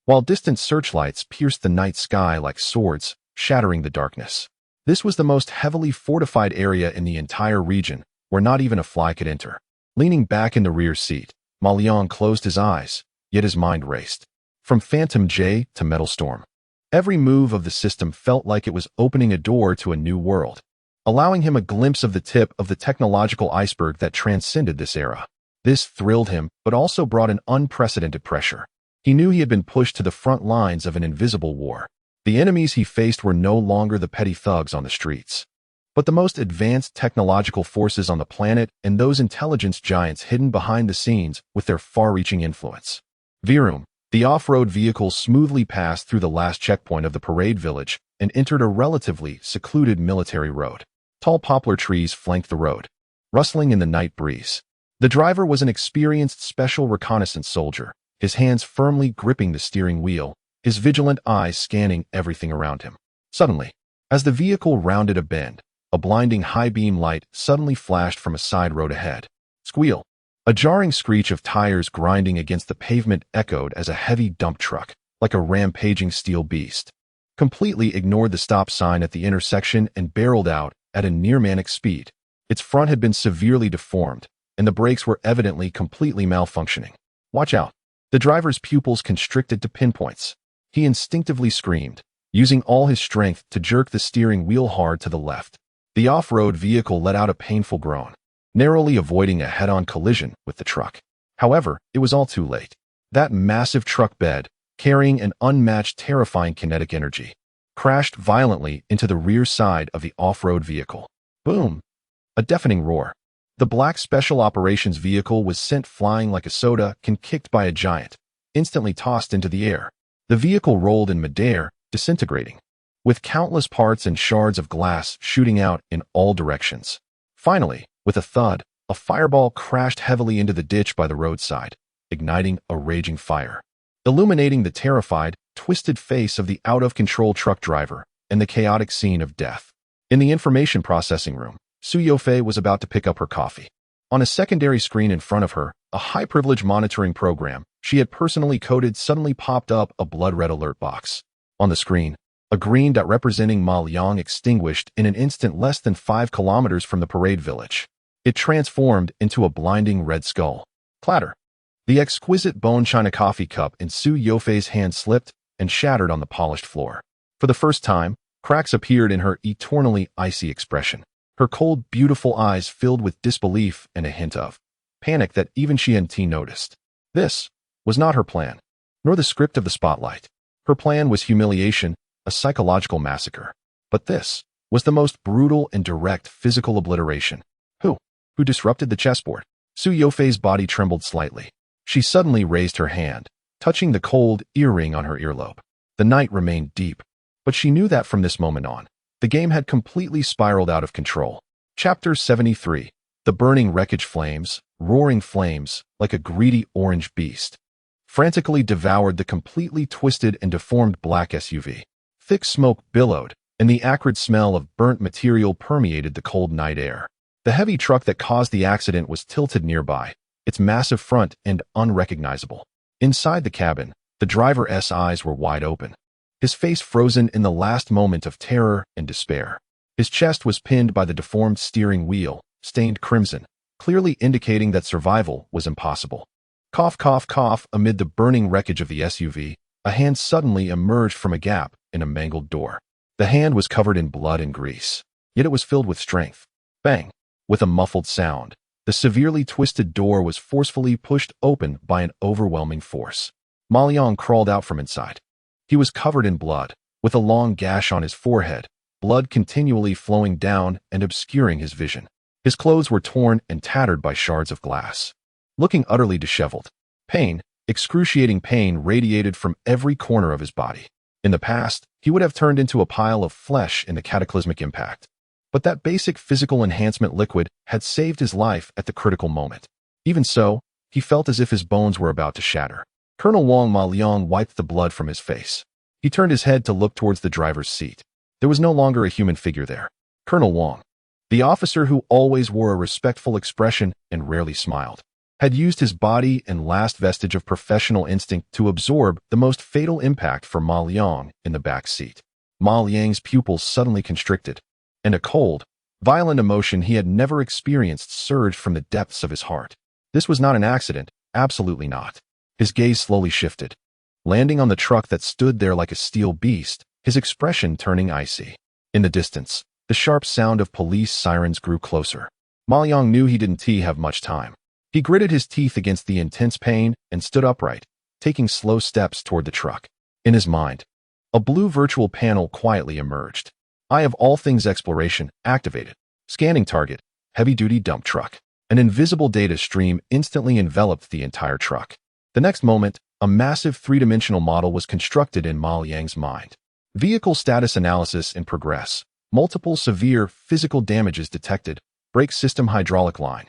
while distant searchlights pierced the night sky like swords, shattering the darkness. This was the most heavily fortified area in the entire region, where not even a fly could enter. Leaning back in the rear seat, Ma Liang closed his eyes, yet his mind raced. From Phantom J to Metal Storm, every move of the system felt like it was opening a door to a new world, allowing him a glimpse of the tip of the technological iceberg that transcended this era. This thrilled him, but also brought an unprecedented pressure. He knew he had been pushed to the front lines of an invisible war. The enemies he faced were no longer the petty thugs on the streets, but the most advanced technological forces on the planet and those intelligence giants hidden behind the scenes with their far-reaching influence. Virum, the off-road vehicle smoothly passed through the last checkpoint of the parade village and entered a relatively secluded military road. Tall poplar trees flanked the road, rustling in the night breeze. The driver was an experienced special reconnaissance soldier, his hands firmly gripping the steering wheel, his vigilant eyes scanning everything around him. Suddenly, as the vehicle rounded a bend, a blinding high-beam light suddenly flashed from a side road ahead. Squeal! A jarring screech of tires grinding against the pavement echoed as a heavy dump truck, like a rampaging steel beast, completely ignored the stop sign at the intersection and barreled out at a near-manic speed. Its front had been severely deformed, and the brakes were evidently completely malfunctioning. Watch out! The driver's pupils constricted to pinpoints. He instinctively screamed, using all his strength to jerk the steering wheel hard to the left. The off-road vehicle let out a painful groan, narrowly avoiding a head-on collision with the truck. However, it was all too late. That massive truck bed, carrying an unmatched terrifying kinetic energy, crashed violently into the rear side of the off-road vehicle. Boom! A deafening roar. The black Special Operations vehicle was sent flying like a soda can kicked by a giant, instantly tossed into the air. The vehicle rolled in midair, disintegrating, with countless parts and shards of glass shooting out in all directions. Finally, with a thud, a fireball crashed heavily into the ditch by the roadside, igniting a raging fire, illuminating the terrified, twisted face of the out-of-control truck driver and the chaotic scene of death. In the information processing room, Su Yofei was about to pick up her coffee. On a secondary screen in front of her, a high-privilege monitoring program she had personally coded suddenly popped up a blood-red alert box. On the screen, a green dot representing Ma Liang extinguished in an instant less than 5 kilometers from the parade village. It transformed into a blinding red skull. Clatter. The exquisite bone china coffee cup in Su Yofei's hand slipped and shattered on the polished floor. For the first time, cracks appeared in her eternally icy expression. Her cold, beautiful eyes filled with disbelief and a hint of panic that even Xian-Ti noticed. This was not her plan, nor the script of the spotlight. Her plan was humiliation, a psychological massacre. But this was the most brutal and direct physical obliteration. Who disrupted the chessboard? Su Yofei's body trembled slightly. She suddenly raised her hand, touching the cold earring on her earlobe. The night remained deep, but she knew that from this moment on, the game had completely spiraled out of control. Chapter 73. The burning wreckage roaring flames, like a greedy orange beast, frantically devoured the completely twisted and deformed black SUV. Thick smoke billowed, and the acrid smell of burnt material permeated the cold night air. The heavy truck that caused the accident was tilted nearby, its massive front end unrecognizable. Inside the cabin, the driver's eyes were wide open, his face frozen in the last moment of terror and despair. His chest was pinned by the deformed steering wheel, stained crimson, clearly indicating that survival was impossible. Cough, cough, cough. Amid the burning wreckage of the SUV, a hand suddenly emerged from a gap in a mangled door. The hand was covered in blood and grease, yet it was filled with strength. Bang! With a muffled sound, the severely twisted door was forcefully pushed open by an overwhelming force. Ma Liang crawled out from inside. He was covered in blood, with a long gash on his forehead, blood continually flowing down and obscuring his vision. His clothes were torn and tattered by shards of glass. Looking utterly disheveled, pain, excruciating pain radiated from every corner of his body. In the past, he would have turned into a pile of flesh in the cataclysmic impact. But that basic physical enhancement liquid had saved his life at the critical moment. Even so, he felt as if his bones were about to shatter. Colonel Wang Ma Liang wiped the blood from his face. He turned his head to look towards the driver's seat. There was no longer a human figure there. Colonel Wang, the officer who always wore a respectful expression and rarely smiled, had used his body and last vestige of professional instinct to absorb the most fatal impact for Ma Liang in the back seat. Ma Liang's pupils suddenly constricted, and a cold, violent emotion he had never experienced surged from the depths of his heart. This was not an accident, absolutely not. His gaze slowly shifted, landing on the truck that stood there like a steel beast, his expression turning icy. In the distance, the sharp sound of police sirens grew closer. Ma Liang knew he didn't have much time. He gritted his teeth against the intense pain and stood upright, taking slow steps toward the truck. In his mind, a blue virtual panel quietly emerged. Eye of all things exploration activated. Scanning target, heavy-duty dump truck. An invisible data stream instantly enveloped the entire truck. The next moment, a massive three-dimensional model was constructed in Ma Liang's mind. Vehicle status analysis in progress. Multiple severe physical damages detected. Brake system hydraulic line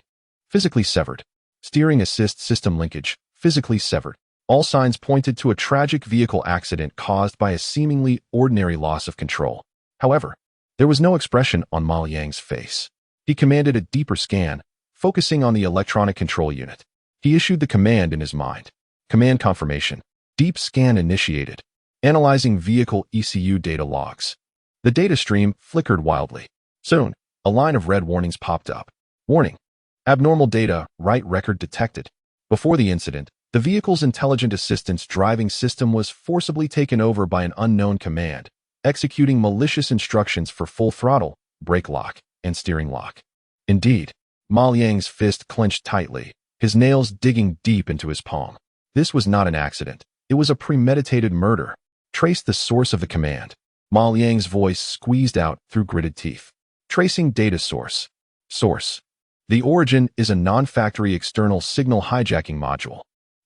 physically severed. Steering assist system linkage physically severed. All signs pointed to a tragic vehicle accident caused by a seemingly ordinary loss of control. However, there was no expression on Ma Liang's face. He commanded a deeper scan, focusing on the electronic control unit. He issued the command in his mind. Command confirmation. Deep scan initiated. Analyzing vehicle ECU data logs. The data stream flickered wildly. Soon, a line of red warnings popped up. Warning. Abnormal data, write record detected. Before the incident, the vehicle's intelligent assistance driving system was forcibly taken over by an unknown command, executing malicious instructions for full throttle, brake lock, and steering lock. Indeed, Ma Liang's fist clenched tightly, his nails digging deep into his palm. This was not an accident. It was a premeditated murder. Trace the source of the command. Ma Liang's voice squeezed out through gritted teeth. Tracing data source. Source. The origin is a non-factory external signal hijacking module.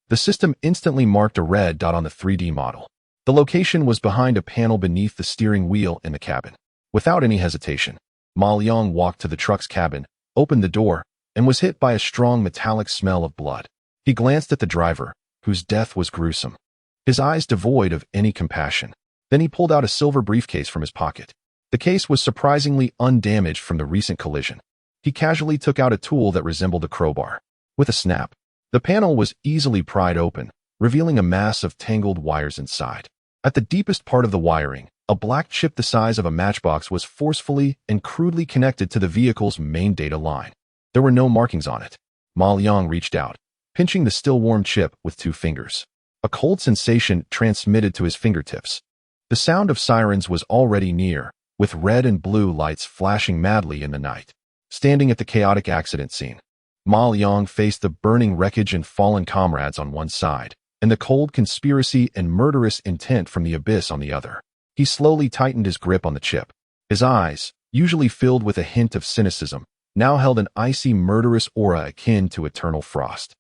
The system instantly marked a red dot on the 3D model. The location was behind a panel beneath the steering wheel in the cabin. Without any hesitation, Ma Liang walked to the truck's cabin, opened the door, and was hit by a strong metallic smell of blood. He glanced at the driver, whose death was gruesome, his eyes devoid of any compassion. Then he pulled out a silver briefcase from his pocket. The case was surprisingly undamaged from the recent collision. He casually took out a tool that resembled a crowbar. With a snap, the panel was easily pried open, revealing a mass of tangled wires inside. At the deepest part of the wiring, A black chip the size of a matchbox was forcefully and crudely connected to the vehicle's main data line. There were no markings on it. Ma Liang reached out, pinching the still-warm chip with 2 fingers. A cold sensation transmitted to his fingertips. The sound of sirens was already near, with red and blue lights flashing madly in the night. Standing at the chaotic accident scene, Ma Liang faced the burning wreckage and fallen comrades on one side, and the cold conspiracy and murderous intent from the abyss on the other. He slowly tightened his grip on the chip. His eyes, usually filled with a hint of cynicism, now held an icy, murderous aura akin to eternal frost.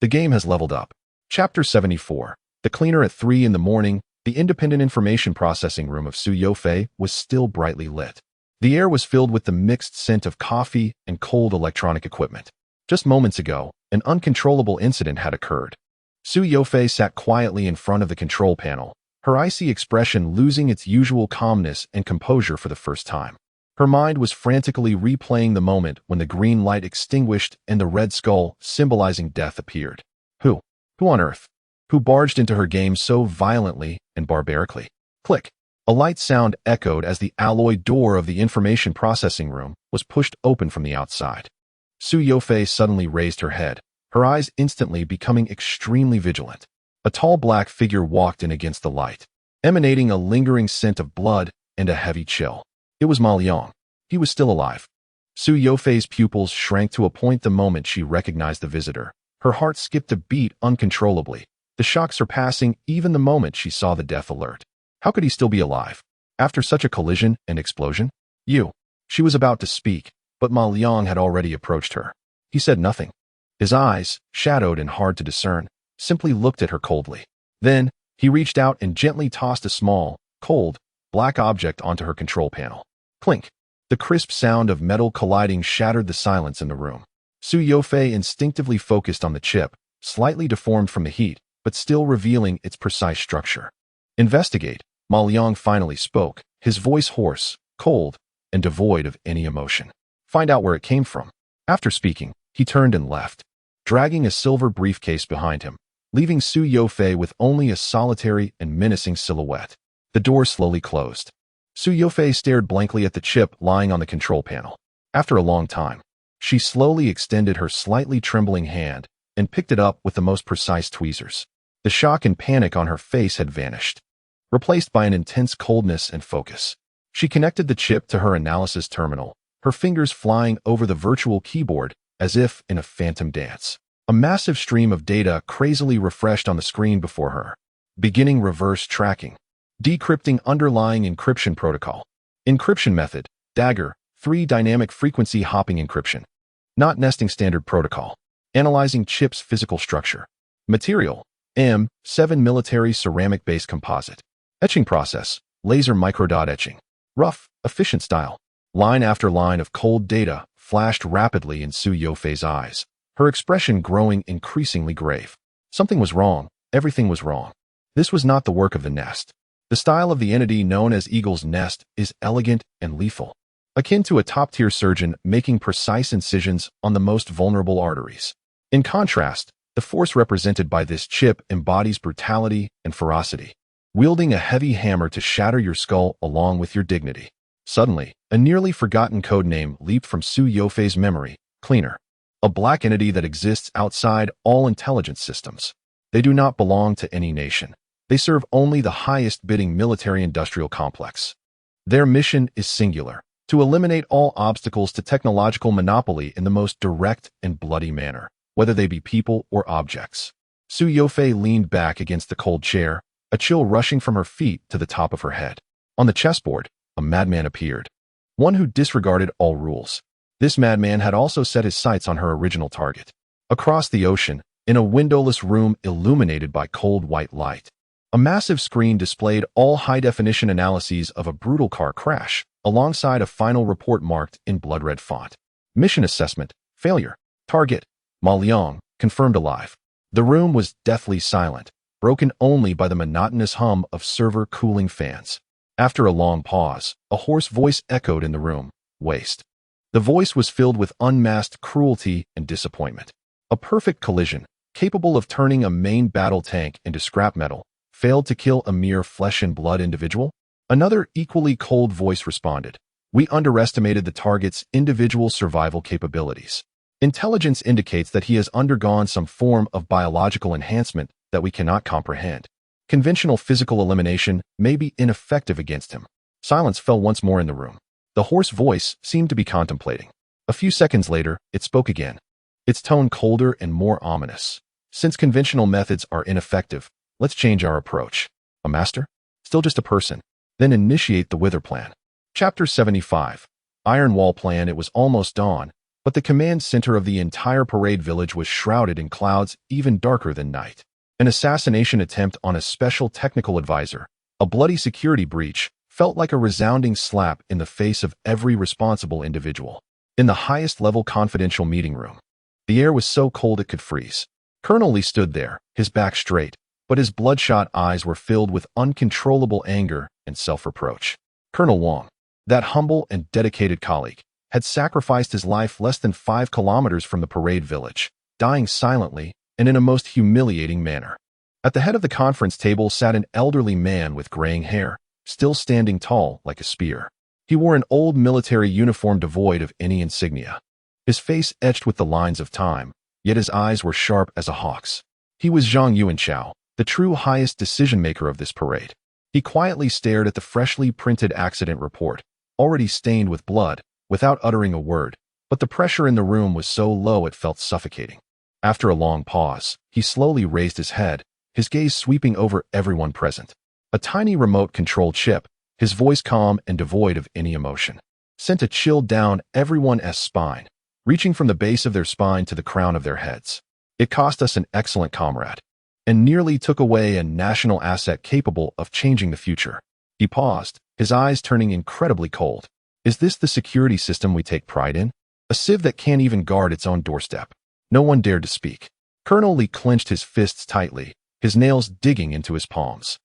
The game has leveled up. Chapter 74. The cleaner at 3 in the morning, the independent information processing room of Su Youfei was still brightly lit. The air was filled with the mixed scent of coffee and cold electronic equipment. Just moments ago, an uncontrollable incident had occurred. Su Youfei sat quietly in front of the control panel, her icy expression losing its usual calmness and composure for the first time. Her mind was frantically replaying the moment when the green light extinguished and the red skull, symbolizing death, appeared. Who on earth? Who barged into her game so violently and barbarically? Click. A light sound echoed as the alloy door of the information processing room was pushed open from the outside. Su Youfei suddenly raised her head, her eyes instantly becoming extremely vigilant. A tall black figure walked in against the light, emanating a lingering scent of blood and a heavy chill. It was Ma Liang. He was still alive. Su Youfei's pupils shrank to a point the moment she recognized the visitor. Her heart skipped a beat uncontrollably, the shock surpassing even the moment she saw the death alert. How could he still be alive? After such a collision and explosion? She was about to speak, but Ma Liang had already approached her. He said nothing. His eyes, shadowed and hard to discern, simply looked at her coldly. Then, he reached out and gently tossed a small, cold, black object onto her control panel. Clink. The crisp sound of metal colliding shattered the silence in the room. Su Youfei instinctively focused on the chip, slightly deformed from the heat, but still revealing its precise structure. Investigate, Ma Liang finally spoke, his voice hoarse, cold, and devoid of any emotion. Find out where it came from. After speaking, he turned and left, dragging a silver briefcase behind him, leaving Su Youfei with only a solitary and menacing silhouette. The door slowly closed. Su Youfei stared blankly at the chip lying on the control panel. After a long time, she slowly extended her slightly trembling hand and picked it up with the most precise tweezers. The shock and panic on her face had vanished, replaced by an intense coldness and focus. She connected the chip to her analysis terminal, her fingers flying over the virtual keyboard as if in a phantom dance. A massive stream of data crazily refreshed on the screen before her. Beginning reverse tracking. Decrypting underlying encryption protocol. Encryption method, Dagger, 3 dynamic frequency hopping encryption. Not nesting standard protocol. Analyzing chip's physical structure. Material, M7 military ceramic-based composite. Etching process, laser microdot etching. Rough, efficient style. Line after line of cold data flashed rapidly in Su Youfei's eyes, her expression growing increasingly grave. Something was wrong. Everything was wrong. This was not the work of the nest. The style of the entity known as Eagle's Nest is elegant and lethal, akin to a top-tier surgeon making precise incisions on the most vulnerable arteries. In contrast, the force represented by this chip embodies brutality and ferocity, wielding a heavy hammer to shatter your skull along with your dignity. Suddenly, a nearly forgotten codename leaped from Su Youfei's memory, Cleaner, a black entity that exists outside all intelligence systems. They do not belong to any nation. They serve only the highest bidding military-industrial complex. Their mission is singular, to eliminate all obstacles to technological monopoly in the most direct and bloody manner, whether they be people or objects. Su Youfei leaned back against the cold chair, a chill rushing from her feet to the top of her head. On the chessboard, a madman appeared, one who disregarded all rules. This madman had also set his sights on her original target. Across the ocean, in a windowless room illuminated by cold white light, a massive screen displayed all high-definition analyses of a brutal car crash, alongside a final report marked in blood-red font. Mission assessment, failure. Target, Ma Liang, confirmed alive. The room was deathly silent, broken only by the monotonous hum of server cooling fans. After a long pause, a hoarse voice echoed in the room, waste. The voice was filled with unmasked cruelty and disappointment. A perfect collision, capable of turning a main battle tank into scrap metal, failed to kill a mere flesh-and-blood individual? Another equally cold voice responded, "We underestimated the target's individual survival capabilities. Intelligence indicates that he has undergone some form of biological enhancement that we cannot comprehend. Conventional physical elimination may be ineffective against him." Silence fell once more in the room. The hoarse voice seemed to be contemplating. A few seconds later, it spoke again, its tone colder and more ominous. "Since conventional methods are ineffective, let's change our approach." A master? Still just a person. Then initiate the Wither Plan. Chapter 75. Iron Wall Plan. It was almost dawn, but the command center of the entire parade village was shrouded in clouds even darker than night. An assassination attempt on a special technical advisor, a bloody security breach, felt like a resounding slap in the face of every responsible individual. In the highest-level confidential meeting room, the air was so cold it could freeze. Colonel Lee stood there, his back straight, but his bloodshot eyes were filled with uncontrollable anger and self-reproach. Colonel Wong, that humble and dedicated colleague, had sacrificed his life less than 5 kilometers from the parade village, dying silently and in a most humiliating manner. At the head of the conference table sat an elderly man with graying hair, still standing tall like a spear. He wore an old military uniform devoid of any insignia, his face etched with the lines of time, yet his eyes were sharp as a hawk's. He was Zhang Yuanchao, the true highest decision-maker of this parade. He quietly stared at the freshly printed accident report, already stained with blood, without uttering a word, but the pressure in the room was so low it felt suffocating. After a long pause, he slowly raised his head, his gaze sweeping over everyone present. A tiny remote-controlled chip, his voice calm and devoid of any emotion, sent a chill down everyone's spine, reaching from the base of their spine to the crown of their heads. "It cost us an excellent comrade, and nearly took away a national asset capable of changing the future." He paused, his eyes turning incredibly cold. "Is this the security system we take pride in? A sieve that can't even guard its own doorstep?" No one dared to speak. Colonel Lee clenched his fists tightly, his nails digging into his palms.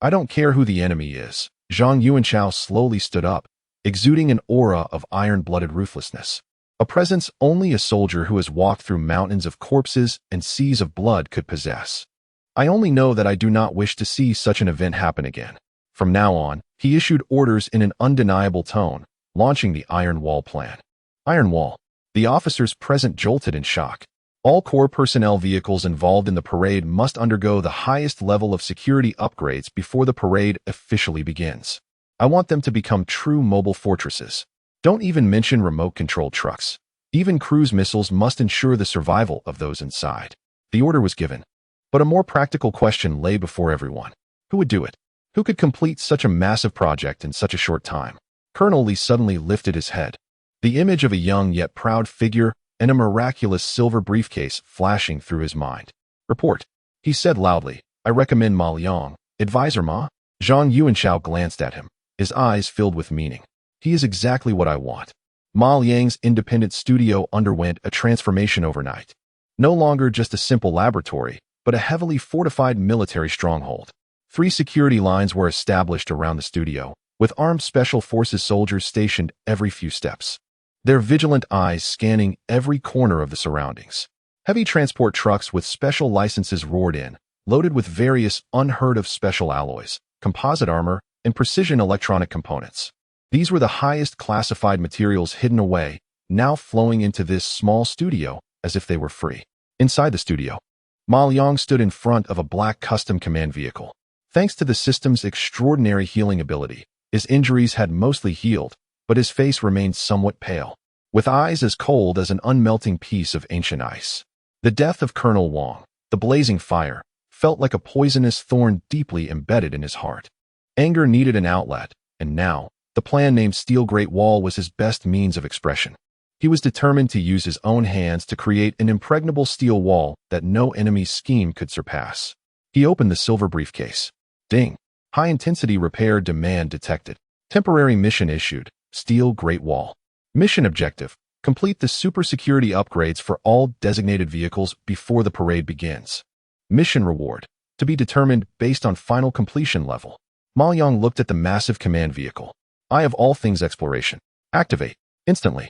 "I don't care who the enemy is." Zhang Yuanchao slowly stood up, exuding an aura of iron-blooded ruthlessness. A presence only a soldier who has walked through mountains of corpses and seas of blood could possess. "I only know that I do not wish to see such an event happen again." From now on, he issued orders in an undeniable tone, launching the Iron Wall Plan. Iron Wall. The officers present jolted in shock. All Corps personnel vehicles involved in the parade must undergo the highest level of security upgrades before the parade officially begins. I want them to become true mobile fortresses. Don't even mention remote-controlled trucks. Even cruise missiles must ensure the survival of those inside. The order was given. But a more practical question lay before everyone. Who would do it? Who could complete such a massive project in such a short time? Colonel Lee suddenly lifted his head. The image of a young yet proud figure and a miraculous silver briefcase flashing through his mind. "Report," he said loudly. "I recommend Ma Liang." "Advisor Ma?" Zhang Yuanchao glanced at him, his eyes filled with meaning. "He is exactly what I want." Ma Liang's independent studio underwent a transformation overnight. No longer just a simple laboratory, but a heavily fortified military stronghold. 3 security lines were established around the studio, with armed special forces soldiers stationed every few steps, their vigilant eyes scanning every corner of the surroundings. Heavy transport trucks with special licenses roared in, loaded with various unheard-of special alloys, composite armor, and precision electronic components. These were the highest classified materials hidden away, now flowing into this small studio as if they were free. Inside the studio, Ma Liang stood in front of a black custom command vehicle. Thanks to the system's extraordinary healing ability, his injuries had mostly healed, but his face remained somewhat pale, with eyes as cold as an unmelting piece of ancient ice. The death of Colonel Wong, the blazing fire, felt like a poisonous thorn deeply embedded in his heart. Anger needed an outlet, and now, the plan named Steel Great Wall was his best means of expression. He was determined to use his own hands to create an impregnable steel wall that no enemy's scheme could surpass. He opened the silver briefcase. Ding! High-intensity repair demand detected. Temporary mission issued. Steel Great Wall. Mission objective: complete the super security upgrades for all designated vehicles before the parade begins. Mission reward: to be determined based on final completion level. Ma Liang looked at the massive command vehicle. Eye of all things exploration. Activate. Instantly.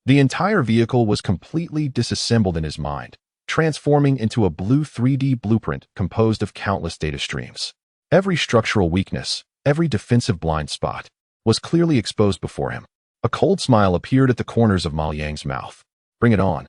The entire vehicle was completely disassembled in his mind, transforming into a blue 3D blueprint composed of countless data streams. Every structural weakness, Every defensive blind spot was clearly exposed before him. A cold smile appeared at the corners of Ma Yang's mouth. Bring it on.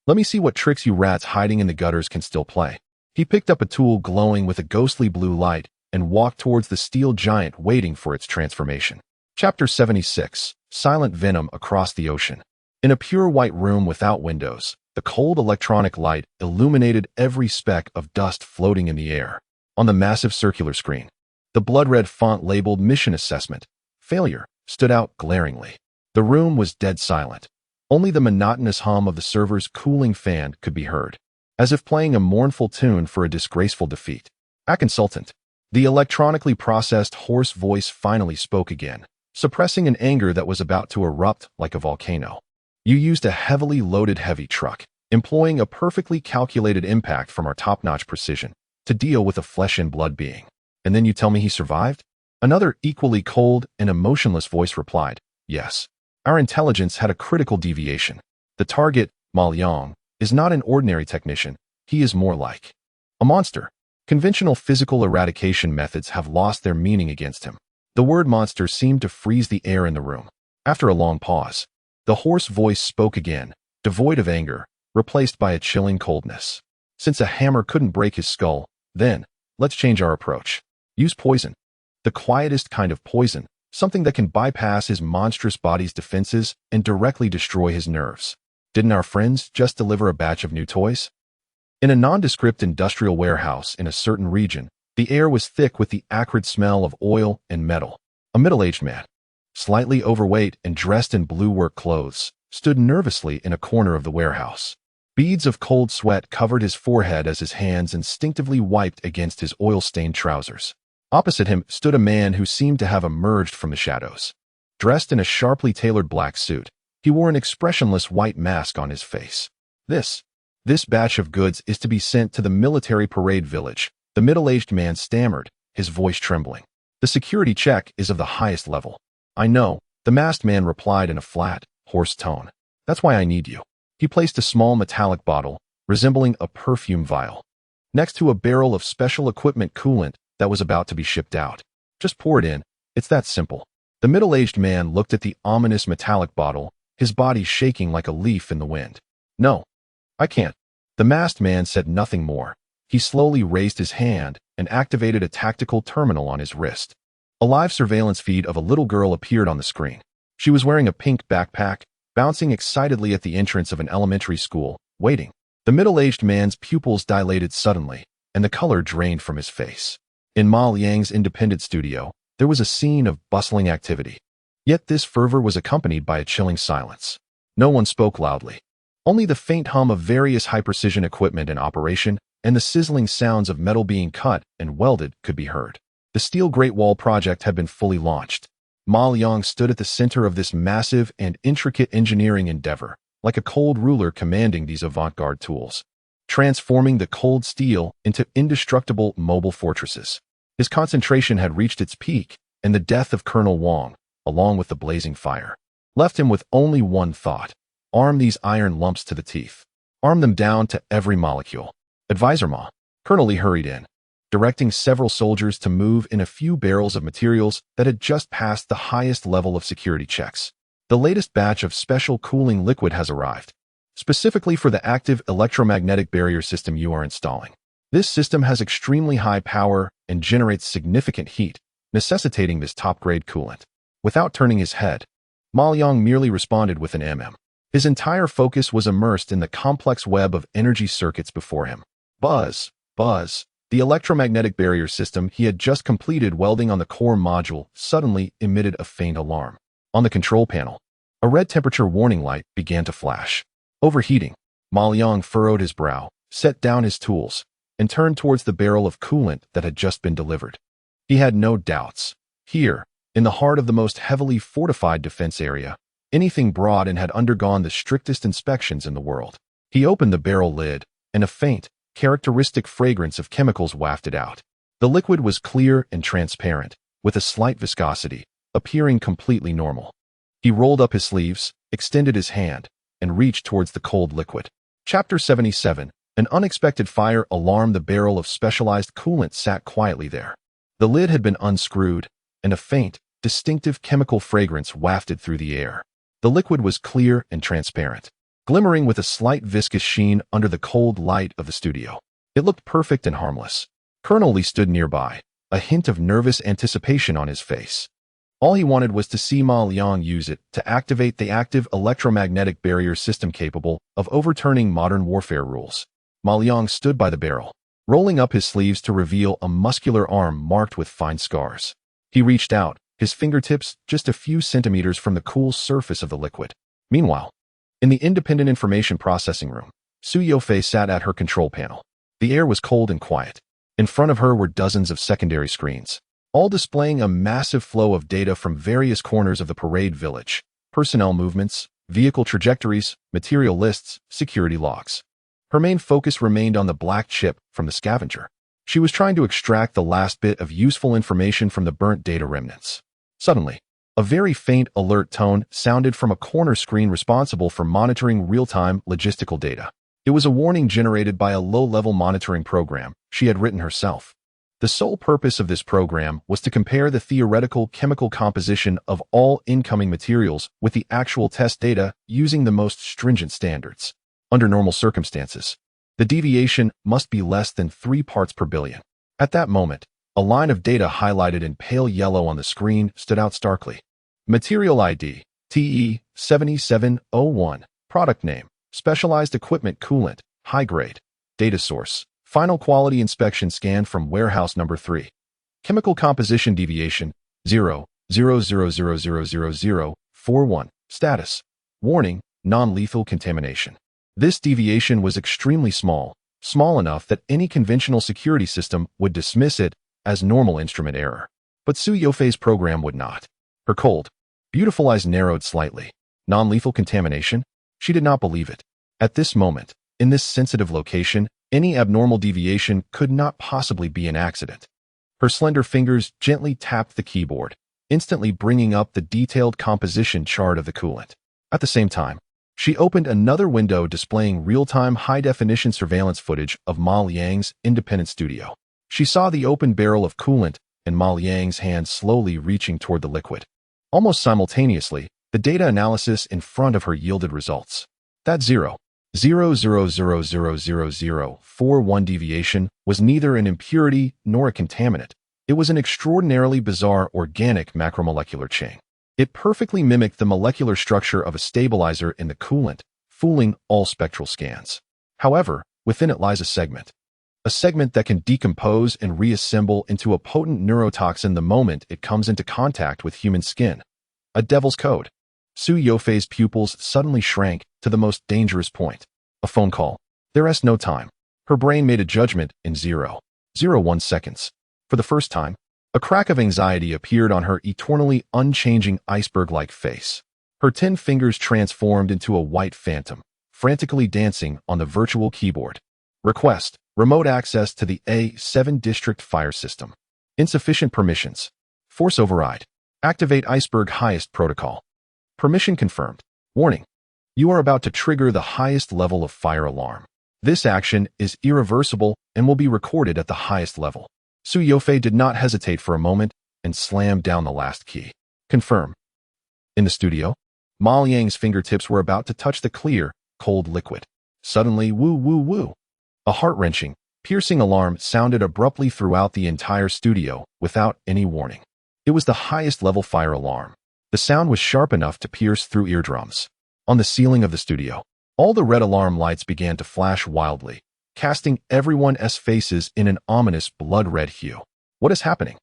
Let me see what tricks you rats hiding in the gutters can still play. He picked up a tool glowing with a ghostly blue light and walked towards the steel giant waiting for its transformation. Chapter 76. Silent Venom Across the Ocean. In a pure white room without windows, the cold electronic light illuminated every speck of dust floating in the air. On the massive circular screen, the blood-red font labeled Mission Assessment, Failure, stood out glaringly. The room was dead silent. Only the monotonous hum of the server's cooling fan could be heard, as if playing a mournful tune for a disgraceful defeat. A consultant. The electronically processed hoarse voice finally spoke again, suppressing an anger that was about to erupt like a volcano. You used a heavily loaded heavy truck, employing a perfectly calculated impact from our top-notch precision to deal with a flesh-and-blood being. And then you tell me he survived? Another equally cold and emotionless voice replied, yes. Our intelligence had a critical deviation. The target, Ma Yang, is not an ordinary technician. He is more like a monster. Conventional physical eradication methods have lost their meaning against him. The word monster seemed to freeze the air in the room. After a long pause, the hoarse voice spoke again, devoid of anger, replaced by a chilling coldness. Since a hammer couldn't break his skull, then, let's change our approach. Use poison. The quietest kind of poison, something that can bypass his monstrous body's defenses and directly destroy his nerves. Didn't our friends just deliver a batch of new toys? In a nondescript industrial warehouse in a certain region, the air was thick with the acrid smell of oil and metal. A middle-aged man, slightly overweight and dressed in blue work clothes, stood nervously in a corner of the warehouse. Beads of cold sweat covered his forehead as his hands instinctively wiped against his oil-stained trousers. Opposite him stood a man who seemed to have emerged from the shadows. Dressed in a sharply tailored black suit, he wore an expressionless white mask on his face. This batch of goods is to be sent to the military parade village, the middle-aged man stammered, his voice trembling. The security check is of the highest level. I know, the masked man replied in a flat, hoarse tone. That's why I need you. He placed a small metallic bottle, resembling a perfume vial, next to a barrel of special equipment coolant that was about to be shipped out. Just pour it in. It's that simple. The middle-aged man looked at the ominous metallic bottle, his body shaking like a leaf in the wind. No, I can't. The masked man said nothing more. He slowly raised his hand and activated a tactical terminal on his wrist. A live surveillance feed of a little girl appeared on the screen. She was wearing a pink backpack, bouncing excitedly at the entrance of an elementary school, waiting. The middle-aged man's pupils dilated suddenly, and the color drained from his face. In Ma Yang's independent studio, there was a scene of bustling activity. Yet this fervor was accompanied by a chilling silence. No one spoke loudly. Only the faint hum of various high-precision equipment in operation and the sizzling sounds of metal being cut and welded could be heard. The Steel Great Wall project had been fully launched. Ma Yang stood at the center of this massive and intricate engineering endeavor, like a cold ruler commanding these avant-garde tools, transforming the cold steel into indestructible mobile fortresses. His concentration had reached its peak, and the death of Colonel Wong, along with the blazing fire, left him with only one thought: arm these iron lumps to the teeth. Arm them down to every molecule. Advisor Ma. Colonel Lee hurried in, directing several soldiers to move in a few barrels of materials that had just passed the highest level of security checks. The latest batch of special cooling liquid has arrived, specifically for the active electromagnetic barrier system you are installing. This system has extremely high power and generates significant heat, necessitating this top-grade coolant. Without turning his head, Ma Yang merely responded with an mm. His entire focus was immersed in the complex web of energy circuits before him. Buzz, buzz. The electromagnetic barrier system he had just completed welding on the core module suddenly emitted a faint alarm. On the control panel, a red temperature warning light began to flash. Overheating. Ma Yang furrowed his brow, set down his tools, and turned towards the barrel of coolant that had just been delivered. He had no doubts. Here, in the heart of the most heavily fortified defense area, anything broad and had undergone the strictest inspections in the world. He opened the barrel lid, and a faint, characteristic fragrance of chemicals wafted out. The liquid was clear and transparent, with a slight viscosity, appearing completely normal. He rolled up his sleeves, extended his hand, and reached towards the cold liquid. Chapter 77. An unexpected fire alarmed. The barrel of specialized coolant sat quietly there. The lid had been unscrewed, and a faint, distinctive chemical fragrance wafted through the air. The liquid was clear and transparent, glimmering with a slight viscous sheen under the cold light of the studio. It looked perfect and harmless. Colonel Lee stood nearby, a hint of nervous anticipation on his face. All he wanted was to see Ma Liang use it to activate the active electromagnetic barrier system capable of overturning modern warfare rules. Ma Liang stood by the barrel, rolling up his sleeves to reveal a muscular arm marked with fine scars. He reached out, his fingertips just a few centimeters from the cool surface of the liquid. Meanwhile, in the independent information processing room, Su Yofei sat at her control panel. The air was cold and quiet. In front of her were dozens of secondary screens, all displaying a massive flow of data from various corners of the parade village: personnel movements, vehicle trajectories, material lists, security logs. Her main focus remained on the black chip from the scavenger. She was trying to extract the last bit of useful information from the burnt data remnants. Suddenly, a very faint alert tone sounded from a corner screen responsible for monitoring real-time logistical data. It was a warning generated by a low-level monitoring program she had written herself. The sole purpose of this program was to compare the theoretical chemical composition of all incoming materials with the actual test data using the most stringent standards. Under normal circumstances, the deviation must be less than 3 parts per billion. At that moment, a line of data highlighted in pale yellow on the screen stood out starkly. Material ID, TE7701. Product name, Specialized Equipment Coolant, High Grade. Data source, Final Quality Inspection Scan from Warehouse Number 3. Chemical Composition Deviation, 0.0000041. Status, Warning, Non-Lethal Contamination. This deviation was extremely small enough that any conventional security system would dismiss it as normal instrument error. But Su Yofei's program would not. Her cold, beautiful eyes narrowed slightly. Non-lethal contamination? She did not believe it. At this moment, in this sensitive location, any abnormal deviation could not possibly be an accident. Her slender fingers gently tapped the keyboard, instantly bringing up the detailed composition chart of the coolant. At the same time, she opened another window displaying real-time high-definition surveillance footage of Ma Liang's independent studio. She saw the open barrel of coolant and Ma Liang's hand slowly reaching toward the liquid. Almost simultaneously, the data analysis in front of her yielded results. That 0.0000041 deviation was neither an impurity nor a contaminant. It was an extraordinarily bizarre organic macromolecular chain. It perfectly mimicked the molecular structure of a stabilizer in the coolant, fooling all spectral scans. However, within it lies a segment that can decompose and reassemble into a potent neurotoxin the moment it comes into contact with human skin. A devil's code. Su Yofei's pupils suddenly shrank to the most dangerous point. A phone call. There is no time. Her brain made a judgment in 0.01 seconds. For the first time, a crack of anxiety appeared on her eternally unchanging iceberg-like face. Her 10 fingers transformed into a white phantom, frantically dancing on the virtual keyboard. Request: remote access to the A7 district fire system. Insufficient permissions. Force override. Activate iceberg highest protocol. Permission confirmed. Warning: you are about to trigger the highest level of fire alarm. This action is irreversible and will be recorded at the highest level. Su Yofei did not hesitate for a moment and slammed down the last key. Confirm. In the studio, Ma Liang's fingertips were about to touch the clear, cold liquid. Suddenly, woo woo woo. A heart-wrenching, piercing alarm sounded abruptly throughout the entire studio without any warning. It was the highest-level fire alarm. The sound was sharp enough to pierce through eardrums. On the ceiling of the studio, all the red alarm lights began to flash wildly, casting everyone's faces in an ominous blood-red hue. What is happening?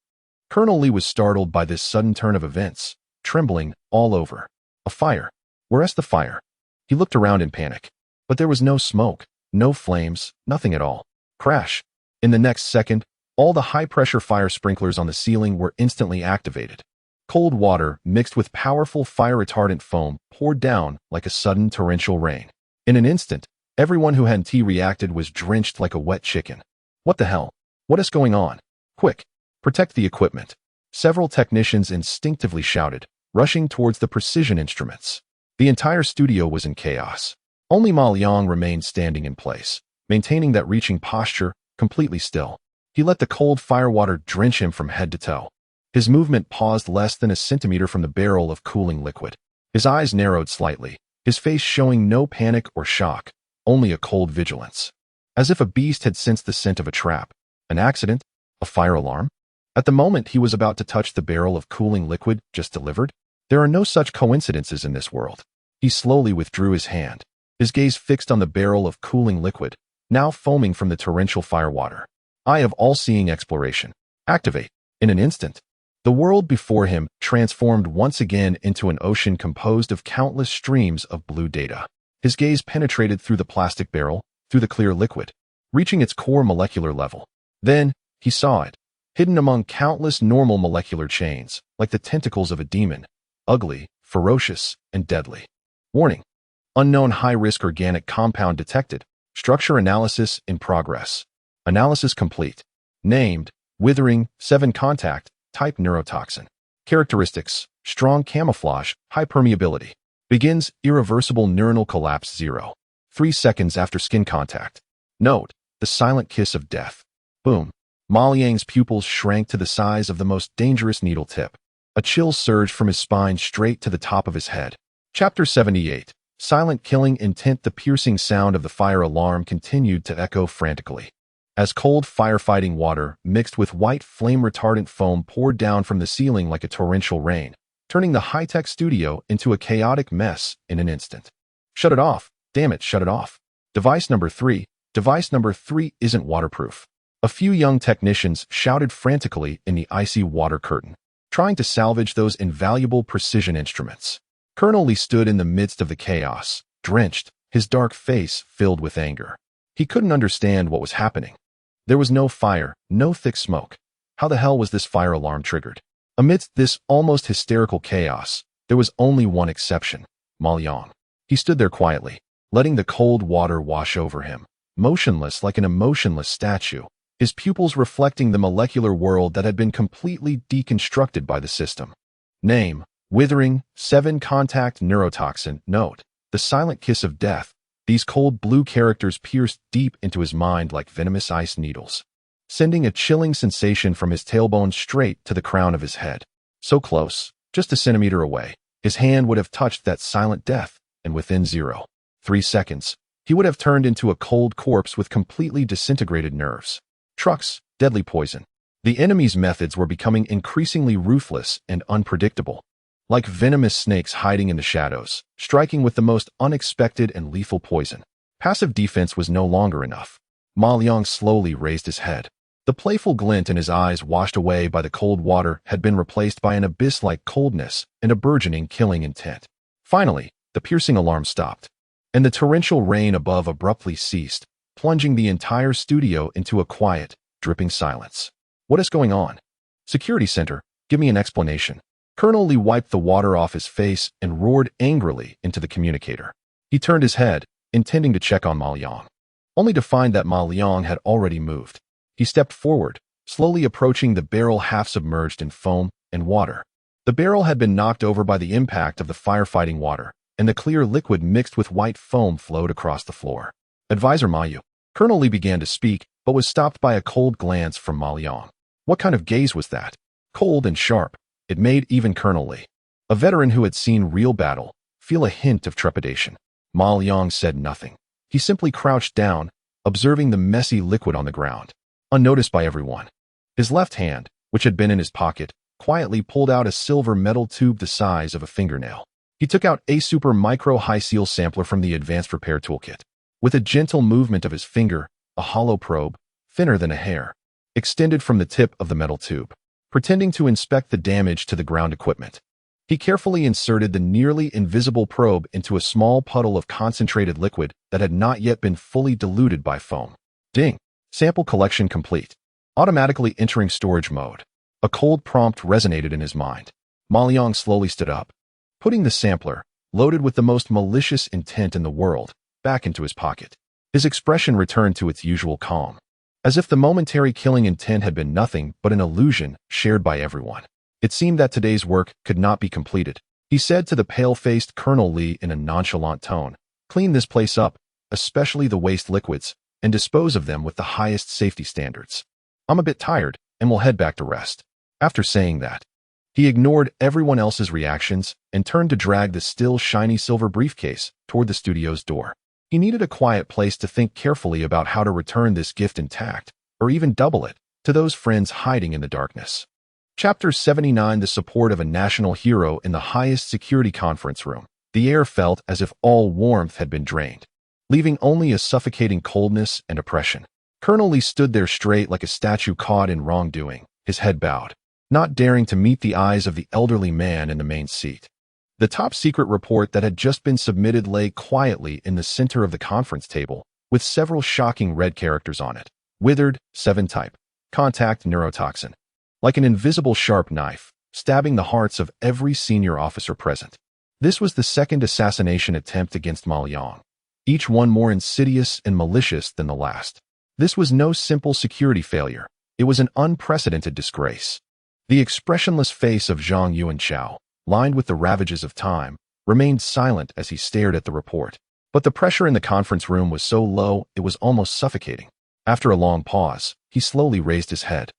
Colonel Lee was startled by this sudden turn of events, trembling all over. A fire. Where's the fire? He looked around in panic. But there was no smoke, no flames, nothing at all. Crash. In the next second, all the high-pressure fire sprinklers on the ceiling were instantly activated. Cold water mixed with powerful fire-retardant foam poured down like a sudden torrential rain. In an instant, everyone who had tea reacted was drenched like a wet chicken. What the hell? What is going on? Quick! Protect the equipment. Several technicians instinctively shouted, rushing towards the precision instruments. The entire studio was in chaos. Only Ma Liang remained standing in place, maintaining that reaching posture, completely still. He let the cold firewater drench him from head to toe. His movement paused less than a centimeter from the barrel of cooling liquid. His eyes narrowed slightly, his face showing no panic or shock, only a cold vigilance. As if a beast had sensed the scent of a trap. An accident? A fire alarm? At the moment he was about to touch the barrel of cooling liquid just delivered, there are no such coincidences in this world. He slowly withdrew his hand, his gaze fixed on the barrel of cooling liquid, now foaming from the torrential firewater. Eye of all-seeing exploration. Activate. In an instant, the world before him transformed once again into an ocean composed of countless streams of blue data. His gaze penetrated through the plastic barrel, through the clear liquid, reaching its core molecular level. Then, he saw it, hidden among countless normal molecular chains, like the tentacles of a demon, ugly, ferocious, and deadly. Warning. Unknown high-risk organic compound detected. Structure analysis in progress. Analysis complete. Named, withering, 7 contact, type neurotoxin. Characteristics, strong camouflage, high permeability. Begins irreversible neuronal collapse 0. 3 seconds after skin contact. Note, the silent kiss of death. Boom. Ma Liang's pupils shrank to the size of the most dangerous needle tip. A chill surged from his spine straight to the top of his head. Chapter 78. Silent killing intent. The piercing sound of the fire alarm continued to echo frantically. As cold firefighting water mixed with white flame-retardant foam poured down from the ceiling like a torrential rain, turning the high-tech studio into a chaotic mess in an instant. Shut it off. Damn it, shut it off. Device number 3. Device number 3 isn't waterproof. A few young technicians shouted frantically in the icy water curtain, trying to salvage those invaluable precision instruments. Colonel Lee stood in the midst of the chaos, drenched, his dark face filled with anger. He couldn't understand what was happening. There was no fire, no thick smoke. How the hell was this fire alarm triggered? Amidst this almost hysterical chaos, there was only one exception, Ma Liang. He stood there quietly, letting the cold water wash over him, motionless like an emotionless statue, his pupils reflecting the molecular world that had been completely deconstructed by the system. Name, withering, 7 contact neurotoxin. Note, the silent kiss of death. These cold blue characters pierced deep into his mind like venomous ice needles, sending a chilling sensation from his tailbone straight to the crown of his head. So close, just a centimeter away, his hand would have touched that silent death, and within 0.3 seconds, he would have turned into a cold corpse with completely disintegrated nerves. Trucks, deadly poison. The enemy's methods were becoming increasingly ruthless and unpredictable, like venomous snakes hiding in the shadows, striking with the most unexpected and lethal poison. Passive defense was no longer enough. Ma Liang slowly raised his head. The playful glint in his eyes washed away by the cold water had been replaced by an abyss-like coldness and a burgeoning killing intent. Finally, the piercing alarm stopped, and the torrential rain above abruptly ceased, plunging the entire studio into a quiet, dripping silence. What is going on? Security Center, give me an explanation. Colonel Lee wiped the water off his face and roared angrily into the communicator. He turned his head, intending to check on Ma Liang, only to find that Ma Liang had already moved. He stepped forward, slowly approaching the barrel half submerged in foam and water. The barrel had been knocked over by the impact of the firefighting water, and the clear liquid mixed with white foam flowed across the floor. Advisor Mayu. Colonel Lee began to speak, but was stopped by a cold glance from Ma Liang. What kind of gaze was that? Cold and sharp. It made even Colonel Lee, a veteran who had seen real battle, feel a hint of trepidation. Ma Liang said nothing. He simply crouched down, observing the messy liquid on the ground, unnoticed by everyone. His left hand, which had been in his pocket, quietly pulled out a silver metal tube the size of a fingernail. He took out a super micro high seal sampler from the advanced repair toolkit. With a gentle movement of his finger, a hollow probe, thinner than a hair, extended from the tip of the metal tube. Pretending to inspect the damage to the ground equipment, he carefully inserted the nearly invisible probe into a small puddle of concentrated liquid that had not yet been fully diluted by foam. Ding! Sample collection complete. Automatically entering storage mode. A cold prompt resonated in his mind. Ma Liang slowly stood up, putting the sampler, loaded with the most malicious intent in the world, back into his pocket. His expression returned to its usual calm, as if the momentary killing intent had been nothing but an illusion shared by everyone. It seemed that today's work could not be completed. He said to the pale-faced Colonel Lee in a nonchalant tone, "Clean this place up, especially the waste liquids, and dispose of them with the highest safety standards. I'm a bit tired, and will head back to rest." After saying that, he ignored everyone else's reactions and turned to drag the still shiny silver briefcase toward the studio's door. He needed a quiet place to think carefully about how to return this gift intact, or even double it, to those friends hiding in the darkness. Chapter 79: The support of a national hero in the highest security conference room. The air felt as if all warmth had been drained, leaving only a suffocating coldness and oppression. Colonel Lee stood there straight like a statue caught in wrongdoing, his head bowed, not daring to meet the eyes of the elderly man in the main seat. The top-secret report that had just been submitted lay quietly in the center of the conference table, with several shocking red characters on it. Withered, 7 type. Contact neurotoxin. Like an invisible sharp knife, stabbing the hearts of every senior officer present. This was the second assassination attempt against Ma Liang, each one more insidious and malicious than the last. This was no simple security failure. It was an unprecedented disgrace. The expressionless face of Zhang Yuanchao, lined with the ravages of time, remained silent as he stared at the report. But the pressure in the conference room was so low it was almost suffocating. After a long pause, he slowly raised his head.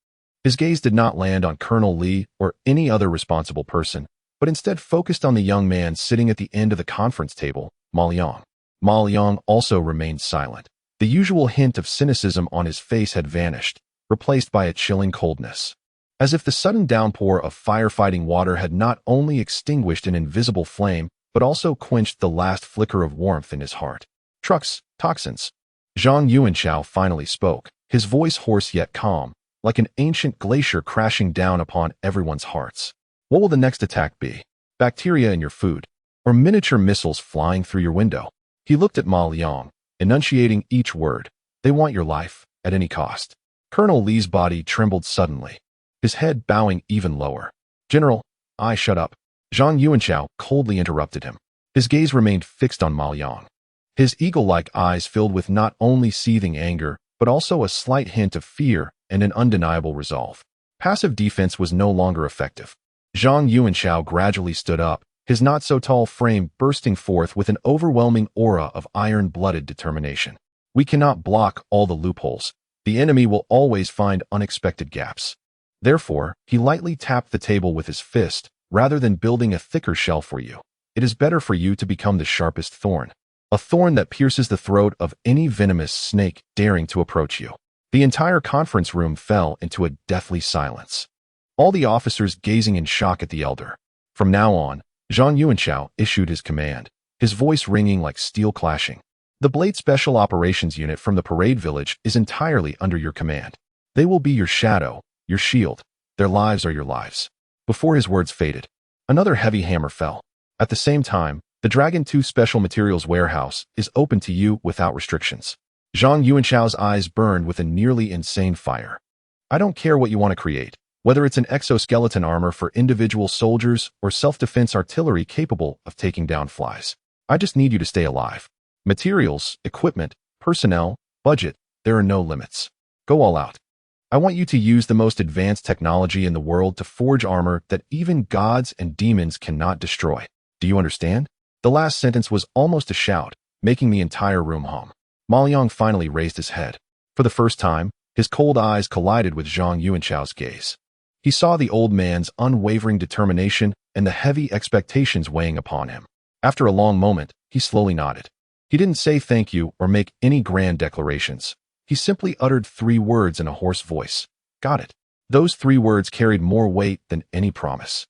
His gaze did not land on Colonel Lee or any other responsible person, but instead focused on the young man sitting at the end of the conference table, Ma Liang. Ma Liang also remained silent. The usual hint of cynicism on his face had vanished, replaced by a chilling coldness. As if the sudden downpour of firefighting water had not only extinguished an invisible flame, but also quenched the last flicker of warmth in his heart. Trucks, toxins. Zhang Yuanchao finally spoke, his voice hoarse yet calm, like an ancient glacier crashing down upon everyone's hearts. What will the next attack be? Bacteria in your food, or miniature missiles flying through your window? He looked at Ma Liang, enunciating each word. They want your life, at any cost. Colonel Lee's body trembled suddenly, his head bowing even lower. General, shut up. Zhang Yuanchao coldly interrupted him. His gaze remained fixed on Ma Liang. His eagle-like eyes filled with not only seething anger, but also a slight hint of fear and an undeniable resolve. Passive defense was no longer effective. Zhang Yuanchao gradually stood up, his not-so-tall frame bursting forth with an overwhelming aura of iron-blooded determination. We cannot block all the loopholes. The enemy will always find unexpected gaps. Therefore, he lightly tapped the table with his fist, rather than building a thicker shell for you. It is better for you to become the sharpest thorn. A thorn that pierces the throat of any venomous snake daring to approach you. The entire conference room fell into a deathly silence, all the officers gazing in shock at the elder. From now on, Zhang Yuanchao issued his command, his voice ringing like steel clashing. The Blade Special Operations Unit from the Parade Village is entirely under your command. They will be your shadow, your shield. Their lives are your lives. Before his words faded, another heavy hammer fell. At the same time, the Dragon 2 Special Materials Warehouse is open to you without restrictions. Zhang Yuanchao's eyes burned with a nearly insane fire. I don't care what you want to create, whether it's an exoskeleton armor for individual soldiers or self-defense artillery capable of taking down flies. I just need you to stay alive. Materials, equipment, personnel, budget, there are no limits. Go all out. I want you to use the most advanced technology in the world to forge armor that even gods and demons cannot destroy. Do you understand? The last sentence was almost a shout, making the entire room hum. Ma Liang finally raised his head. For the first time, his cold eyes collided with Zhang Yuanchao's gaze. He saw the old man's unwavering determination and the heavy expectations weighing upon him. After a long moment, he slowly nodded. He didn't say thank you or make any grand declarations. He simply uttered 3 words in a hoarse voice. Got it. Those 3 words carried more weight than any promise.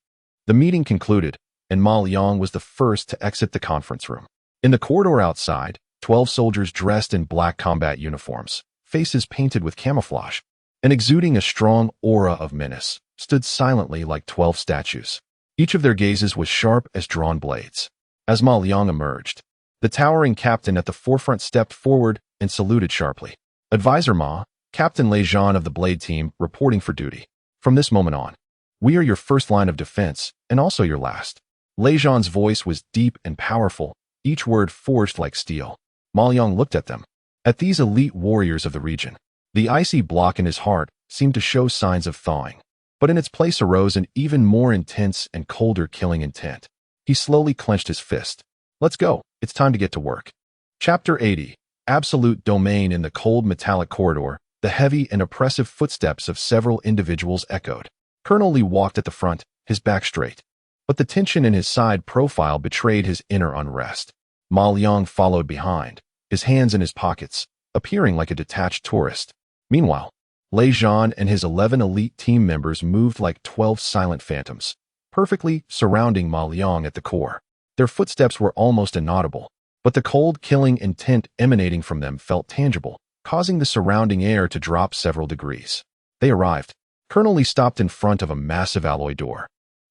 The meeting concluded, and Ma Liang was the first to exit the conference room. In the corridor outside, 12 soldiers dressed in black combat uniforms, faces painted with camouflage, and exuding a strong aura of menace, stood silently like 12 statues. Each of their gazes was sharp as drawn blades. As Ma Liang emerged, the towering captain at the forefront stepped forward and saluted sharply. Advisor Ma, Captain Lei Zhan of the Blade Team, reporting for duty. From this moment on, we are your first line of defense, and also your last. Lei Zhan's voice was deep and powerful, each word forged like steel. Ma Liang looked at them, at these elite warriors of the region. The icy block in his heart seemed to show signs of thawing, but in its place arose an even more intense and colder killing intent. He slowly clenched his fist. Let's go. It's time to get to work. Chapter 80. Absolute domain. In the cold metallic corridor, the heavy and oppressive footsteps of several individuals echoed. Colonel Lee walked at the front, his back straight. But the tension in his side profile betrayed his inner unrest. Ma Liang followed behind, his hands in his pockets, appearing like a detached tourist. Meanwhile, Lei Zhan and his 11 elite team members moved like 12 silent phantoms, perfectly surrounding Ma Liang at the core. Their footsteps were almost inaudible, but the cold, killing intent emanating from them felt tangible, causing the surrounding air to drop several degrees. They arrived. Colonel Lee stopped in front of a massive alloy door,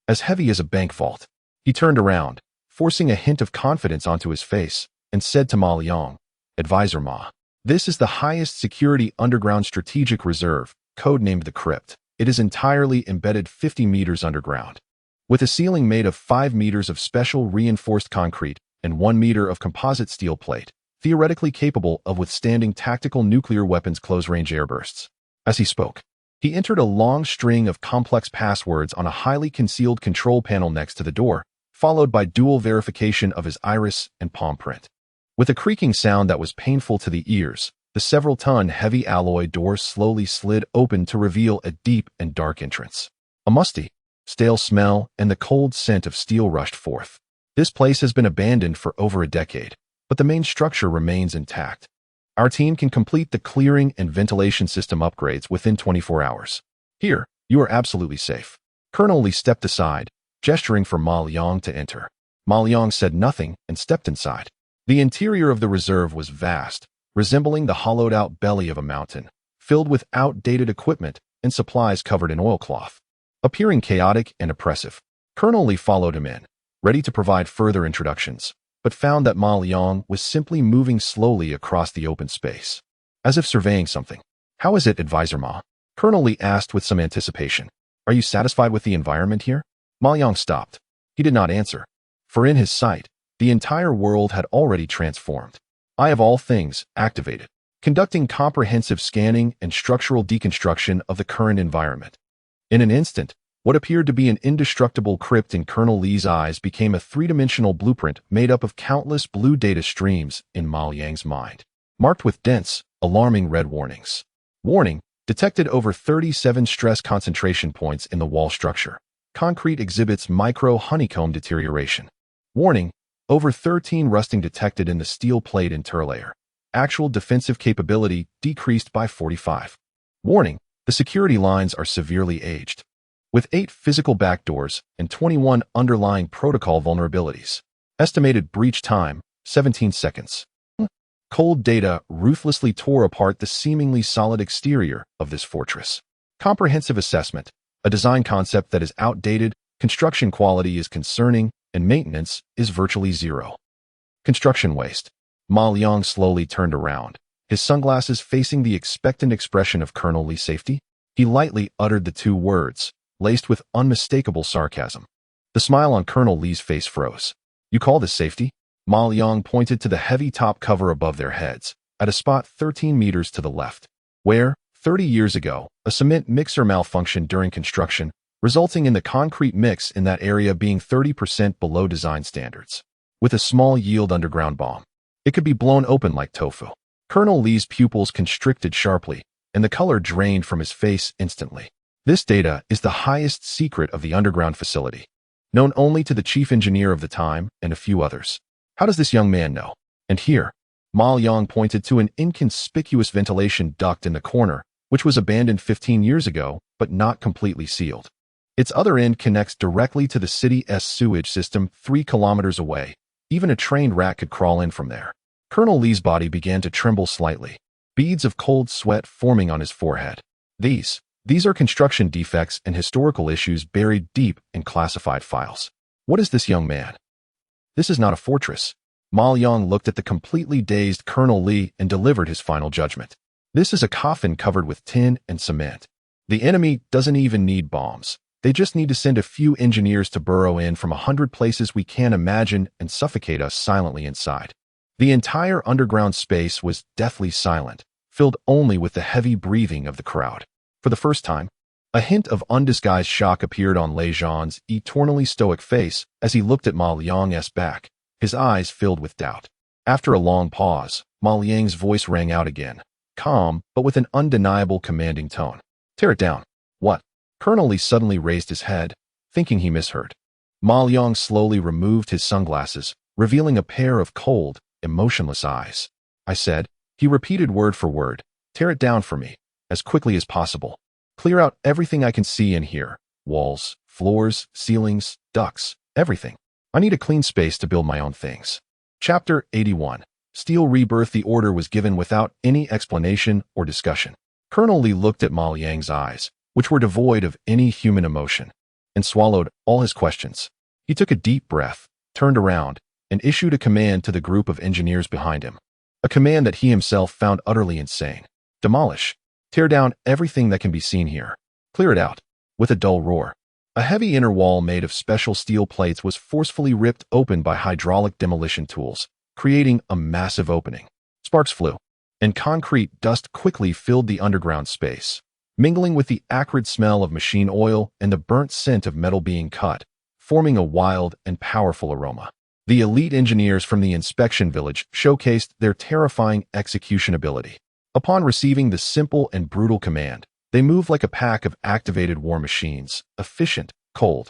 as heavy as a bank vault. He turned around, forcing a hint of confidence onto his face, and said to Ma Liang, "Advisor Ma, this is the highest security underground strategic reserve, codenamed the Crypt. It is entirely embedded 50 meters underground, with a ceiling made of 5 meters of special reinforced concrete and 1 meter of composite steel plate, theoretically capable of withstanding tactical nuclear weapons close-range airbursts." As he spoke, he entered a long string of complex passwords on a highly concealed control panel next to the door, followed by dual verification of his iris and palm print. With a creaking sound that was painful to the ears, the several-ton heavy alloy door slowly slid open to reveal a deep and dark entrance. A musty, stale smell and the cold scent of steel rushed forth. This place has been abandoned for over a decade, but the main structure remains intact. Our team can complete the clearing and ventilation system upgrades within 24 hours. Here, you are absolutely safe. Colonel Lee stepped aside, gesturing for Ma Liang to enter. Ma Liang said nothing and stepped inside. The interior of the reserve was vast, resembling the hollowed-out belly of a mountain, filled with outdated equipment and supplies covered in oilcloth. Appearing chaotic and oppressive, Colonel Lee followed him in, ready to provide further introductions, but found that Ma Liang was simply moving slowly across the open space, as if surveying something. "How is it, Advisor Ma?" Colonel Lee asked with some anticipation. "Are you satisfied with the environment here?" Ma Liang stopped. He did not answer, for in his sight, the entire world had already transformed. Eye of all things activated, conducting comprehensive scanning and structural deconstruction of the current environment. In an instant, what appeared to be an indestructible crypt in Colonel Lee's eyes became a three-dimensional blueprint made up of countless blue data streams in Ma Liang's mind, marked with dense, alarming red warnings. Warning: detected over 37 stress concentration points in the wall structure. Concrete exhibits micro-honeycomb deterioration. Warning: over 13 rusting detected in the steel plate interlayer. Actual defensive capability decreased by 45. Warning: the security lines are severely aged, with 8 physical backdoors and 21 underlying protocol vulnerabilities. Estimated breach time, 17 seconds. Cold data ruthlessly tore apart the seemingly solid exterior of this fortress. Comprehensive assessment: a design concept that is outdated, construction quality is concerning, and maintenance is virtually zero. Construction waste. Ma Liang slowly turned around, his sunglasses facing the expectant expression of Colonel Lee's safety. He lightly uttered the 2 words, laced with unmistakable sarcasm. The smile on Colonel Lee's face froze. "You call this safety?" Ma Liang pointed to the heavy top cover above their heads, at a spot 13 meters to the left, where, 30 years ago, a cement mixer malfunctioned during construction, resulting in the concrete mix in that area being 30% below design standards. With a small yield underground bomb, it could be blown open like tofu. Colonel Lee's pupils constricted sharply, and the color drained from his face instantly. This data is the highest secret of the underground facility, known only to the chief engineer of the time and a few others. How does this young man know? And here, Ma Liang pointed to an inconspicuous ventilation duct in the corner, which was abandoned 15 years ago, but not completely sealed. Its other end connects directly to the city's sewage system 3 kilometers away. Even a trained rat could crawl in from there. Colonel Lee's body began to tremble slightly, beads of cold sweat forming on his forehead. These are construction defects and historical issues buried deep in classified files. What is this young man? This is not a fortress. Ma Liang looked at the completely dazed Colonel Lee and delivered his final judgment. This is a coffin covered with tin and cement. The enemy doesn't even need bombs. They just need to send a few engineers to burrow in from 100 places we can't imagine and suffocate us silently inside. The entire underground space was deathly silent, filled only with the heavy breathing of the crowd. For the first time, a hint of undisguised shock appeared on Lei Zhan's eternally stoic face as he looked at Ma Liang's back, his eyes filled with doubt. After a long pause, Ma Liang's voice rang out again, calm but with an undeniable commanding tone. "Tear it down." "What?" Colonel Lee suddenly raised his head, thinking he misheard. Ma Liang slowly removed his sunglasses, revealing a pair of cold, emotionless eyes. I said. He repeated word for word, "Tear it down for me, as quickly as possible. Clear out everything I can see and hear. Walls, floors, ceilings, ducts, everything. I need a clean space to build my own things." Chapter 81. Steel Rebirth. The order was given without any explanation or discussion. Colonel Lee looked at Ma Liang's eyes, which were devoid of any human emotion, and swallowed all his questions. He took a deep breath, turned around, and issued a command to the group of engineers behind him. A command that he himself found utterly insane. Demolish. Tear down everything that can be seen here. Clear it out. With a dull roar, a heavy inner wall made of special steel plates was forcefully ripped open by hydraulic demolition tools, creating a massive opening. Sparks flew, and concrete dust quickly filled the underground space, mingling with the acrid smell of machine oil and the burnt scent of metal being cut, forming a wild and powerful aroma. The elite engineers from the inspection village showcased their terrifying execution ability. Upon receiving the simple and brutal command, they moved like a pack of activated war machines, efficient, cold,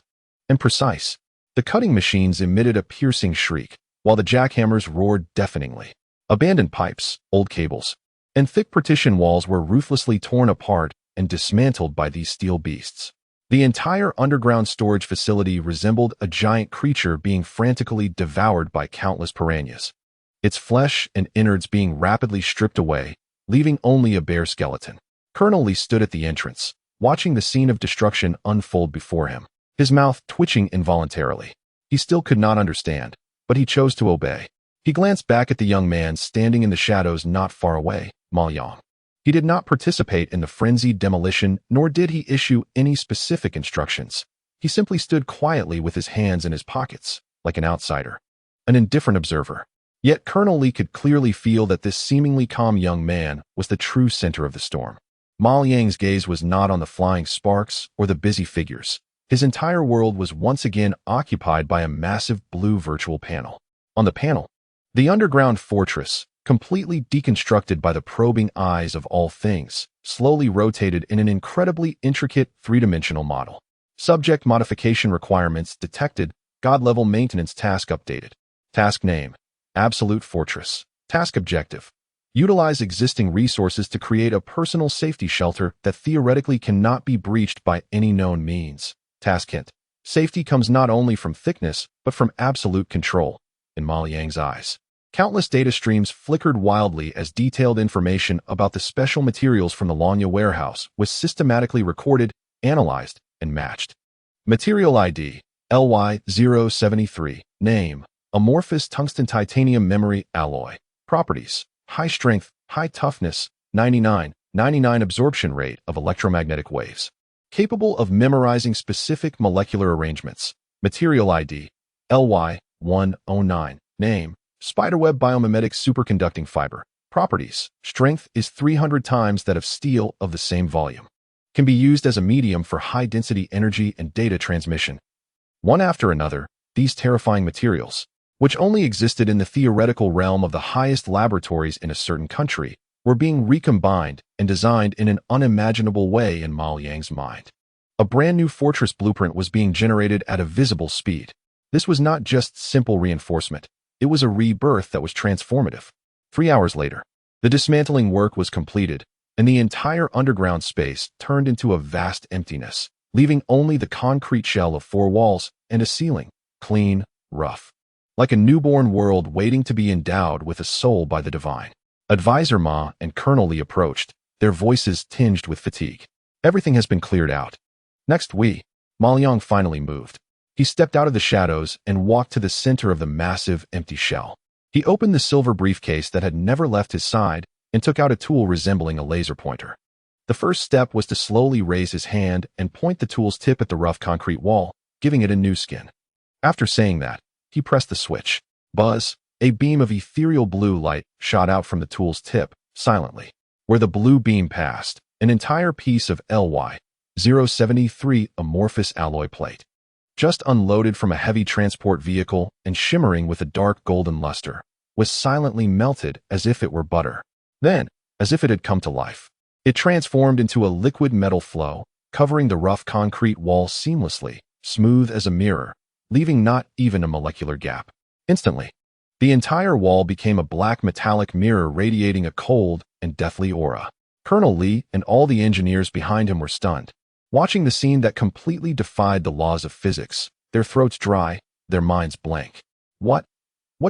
and precise. The cutting machines emitted a piercing shriek, while the jackhammers roared deafeningly. Abandoned pipes, old cables, and thick partition walls were ruthlessly torn apart and dismantled by these steel beasts. The entire underground storage facility resembled a giant creature being frantically devoured by countless piranhas, its flesh and innards being rapidly stripped away, leaving only a bare skeleton. Colonel Lee stood at the entrance, watching the scene of destruction unfold before him, his mouth twitching involuntarily. He still could not understand, but he chose to obey. He glanced back at the young man standing in the shadows not far away, Ma Liang. He did not participate in the frenzied demolition, nor did he issue any specific instructions. He simply stood quietly with his hands in his pockets, like an outsider, an indifferent observer. Yet Colonel Lee could clearly feel that this seemingly calm young man was the true center of the storm. Ma Liang's gaze was not on the flying sparks or the busy figures. His entire world was once again occupied by a massive blue virtual panel. On the panel, the underground fortress, completely deconstructed by the probing eyes of all things, slowly rotated in an incredibly intricate three-dimensional model. Subject modification requirements detected. God-level maintenance task updated. Task name: Absolute Fortress. Task objective: utilize existing resources to create a personal safety shelter that theoretically cannot be breached by any known means. Task hint: safety comes not only from thickness, but from absolute control. In Ma Liang's eyes, countless data streams flickered wildly as detailed information about the special materials from the Lanya warehouse was systematically recorded, analyzed, and matched. Material ID: LY073. Name: Amorphous Tungsten Titanium Memory Alloy. Properties: high strength, high toughness, 99 absorption rate of electromagnetic waves. Capable of memorizing specific molecular arrangements. Material ID: LY109. Name: Spiderweb Biomimetic Superconducting Fiber. Properties: strength is 300 times that of steel of the same volume. Can be used as a medium for high-density energy and data transmission. One after another, these terrifying materials, which only existed in the theoretical realm of the highest laboratories in a certain country, were being recombined and designed in an unimaginable way in Ma Liang's mind. A brand new fortress blueprint was being generated at a visible speed. This was not just simple reinforcement. It was a rebirth that was transformative. 3 hours later, the dismantling work was completed, and the entire underground space turned into a vast emptiness, leaving only the concrete shell of 4 walls and a ceiling, clean, rough, like a newborn world waiting to be endowed with a soul by the divine. Advisor Ma and Colonel Lee approached, their voices tinged with fatigue. Everything has been cleared out. Next, Ma Liang finally moved. He stepped out of the shadows and walked to the center of the massive, empty shell. He opened the silver briefcase that had never left his side and took out a tool resembling a laser pointer. The first step was to slowly raise his hand and point the tool's tip at the rough concrete wall, giving it a new skin. After saying that, he pressed the switch. Buzz! A beam of ethereal blue light shot out from the tool's tip, silently. Where the blue beam passed, an entire piece of LY073 amorphous alloy plate, just unloaded from a heavy transport vehicle and shimmering with a dark golden luster, was silently melted as if it were butter. Then, as if it had come to life, it transformed into a liquid metal flow, covering the rough concrete wall seamlessly, smooth as a mirror, leaving not even a molecular gap. Instantly, the entire wall became a black metallic mirror radiating a cold and deathly aura. Colonel Lee and all the engineers behind him were stunned, watching the scene that completely defied the laws of physics, their throats dry, their minds blank. What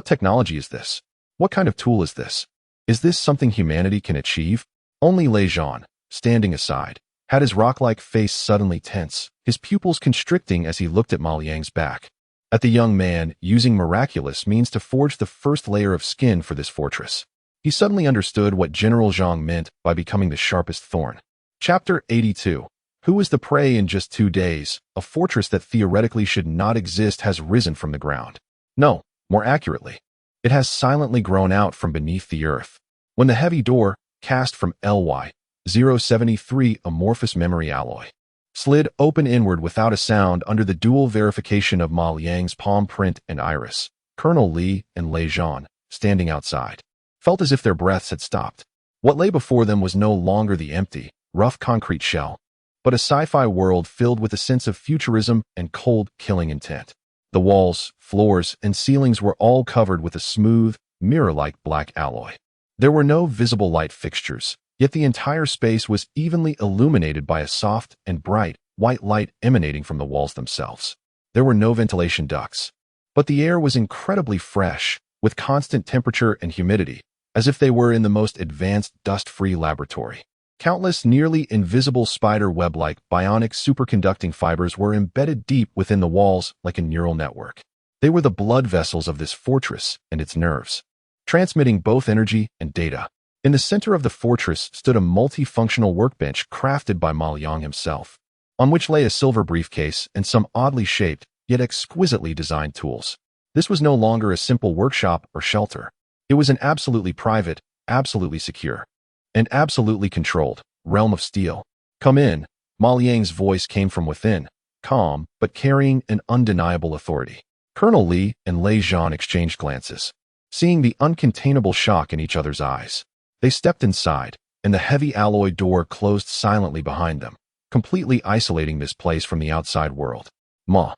technology is this? What kind of tool is this? Is this something humanity can achieve? Only Lejean, standing aside, had his rock-like face suddenly tense, his pupils constricting as he looked at Ma Liang's back. At the young man, using miraculous means to forge the first layer of skin for this fortress. He suddenly understood what General Zhang meant by becoming the sharpest thorn. Chapter 82. Who is the prey? In just 2 days, a fortress that theoretically should not exist has risen from the ground. No, more accurately, it has silently grown out from beneath the earth. When the heavy door, cast from LY-073 amorphous memory alloy, slid open inward without a sound under the dual verification of Ma Liang's palm print and iris, Colonel Lee and Lejean, standing outside, felt as if their breaths had stopped. What lay before them was no longer the empty, rough concrete shell, but a sci-fi world filled with a sense of futurism and cold, killing intent. The walls, floors, and ceilings were all covered with a smooth, mirror-like black alloy. There were no visible light fixtures, yet the entire space was evenly illuminated by a soft and bright, white light emanating from the walls themselves. There were no ventilation ducts, but the air was incredibly fresh, with constant temperature and humidity, as if they were in the most advanced dust-free laboratory. Countless nearly invisible spider web-like bionic superconducting fibers were embedded deep within the walls like a neural network. They were the blood vessels of this fortress and its nerves, transmitting both energy and data. In the center of the fortress stood a multifunctional workbench crafted by Ma Liang himself, on which lay a silver briefcase and some oddly shaped, yet exquisitely designed tools. This was no longer a simple workshop or shelter. It was an absolutely private, absolutely secure, and absolutely controlled realm of steel. Come in, Ma Liang's voice came from within, calm but carrying an undeniable authority. Colonel Lee and Lejean exchanged glances, seeing the uncontainable shock in each other's eyes. They stepped inside, and the heavy alloy door closed silently behind them, completely isolating this place from the outside world. Ma.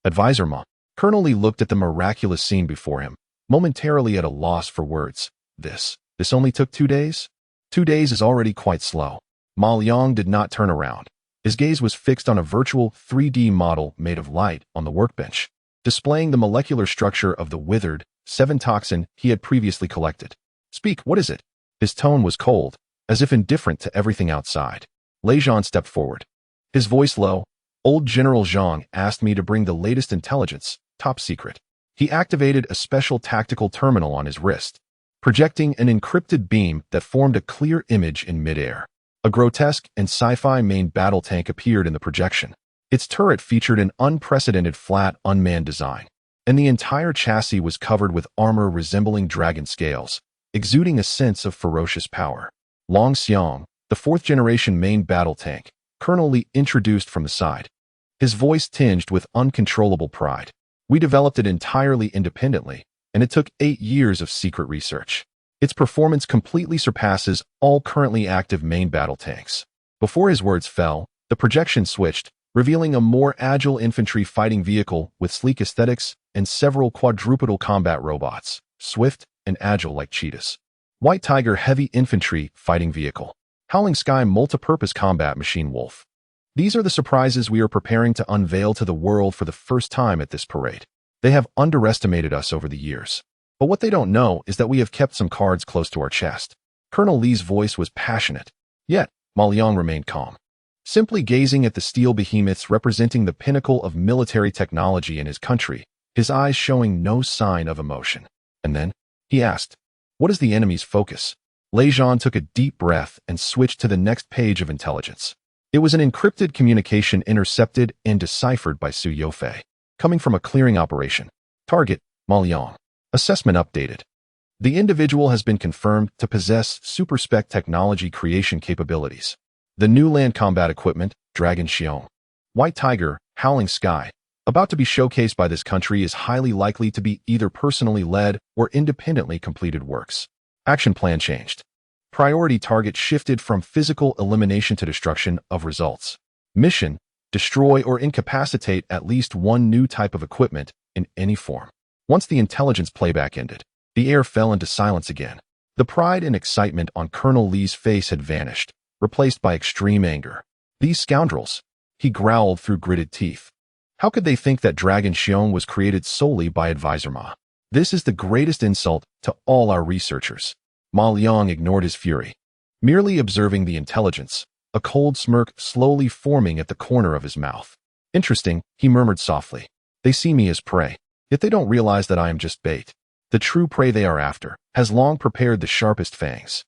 Advisor Ma. Colonel Lee looked at the miraculous scene before him, momentarily at a loss for words. This only took 2 days? 2 days is already quite slow. Ma Liang did not turn around. His gaze was fixed on a virtual 3D model made of light on the workbench, displaying the molecular structure of the withered, 7 toxin he had previously collected. Speak, what is it? His tone was cold, as if indifferent to everything outside. Lejean stepped forward, his voice low. Old General Zhang asked me to bring the latest intelligence, top secret. He activated a special tactical terminal on his wrist, projecting an encrypted beam that formed a clear image in midair. A grotesque and sci-fi main battle tank appeared in the projection. Its turret featured an unprecedented flat, unmanned design, and the entire chassis was covered with armor resembling dragon scales, exuding a sense of ferocious power. Long Xiang, the 4th-generation main battle tank, Colonel Lee introduced from the side, his voice tinged with uncontrollable pride. We developed it entirely independently, and it took 8 years of secret research. Its performance completely surpasses all currently active main battle tanks. Before his words fell, the projection switched, revealing a more agile infantry fighting vehicle with sleek aesthetics and several quadrupedal combat robots, swift and agile like cheetahs. White Tiger heavy infantry fighting vehicle. Howling Sky multipurpose combat machine wolf. These are the surprises we are preparing to unveil to the world for the first time at this parade. They have underestimated us over the years. But what they don't know is that we have kept some cards close to our chest. Colonel Lee's voice was passionate, yet Ma Liang remained calm, simply gazing at the steel behemoths representing the pinnacle of military technology in his country, his eyes showing no sign of emotion. And then, he asked, "What is the enemy's focus?" Lejean took a deep breath and switched to the next page of intelligence. It was an encrypted communication intercepted and deciphered by Su Yofei, coming from a clearing operation. Target, Ma Liang. Assessment updated. The individual has been confirmed to possess super-spec technology creation capabilities. The new land combat equipment, Dragon Xiong, White Tiger, Howling Sky, about to be showcased by this country is highly likely to be either personally led or independently completed works. Action plan changed. Priority target shifted from physical elimination to destruction of results. Mission: destroy or incapacitate at least one new type of equipment in any form. Once the intelligence playback ended, the air fell into silence again. The pride and excitement on Colonel Lee's face had vanished, replaced by extreme anger. These scoundrels, he growled through gritted teeth. How could they think that Dragon Xiong was created solely by Advisor Ma? This is the greatest insult to all our researchers. Ma Liang ignored his fury, merely observing the intelligence, a cold smirk slowly forming at the corner of his mouth. Interesting, he murmured softly. They see me as prey, yet they don't realize that I am just bait. The true prey they are after has long prepared the sharpest fangs.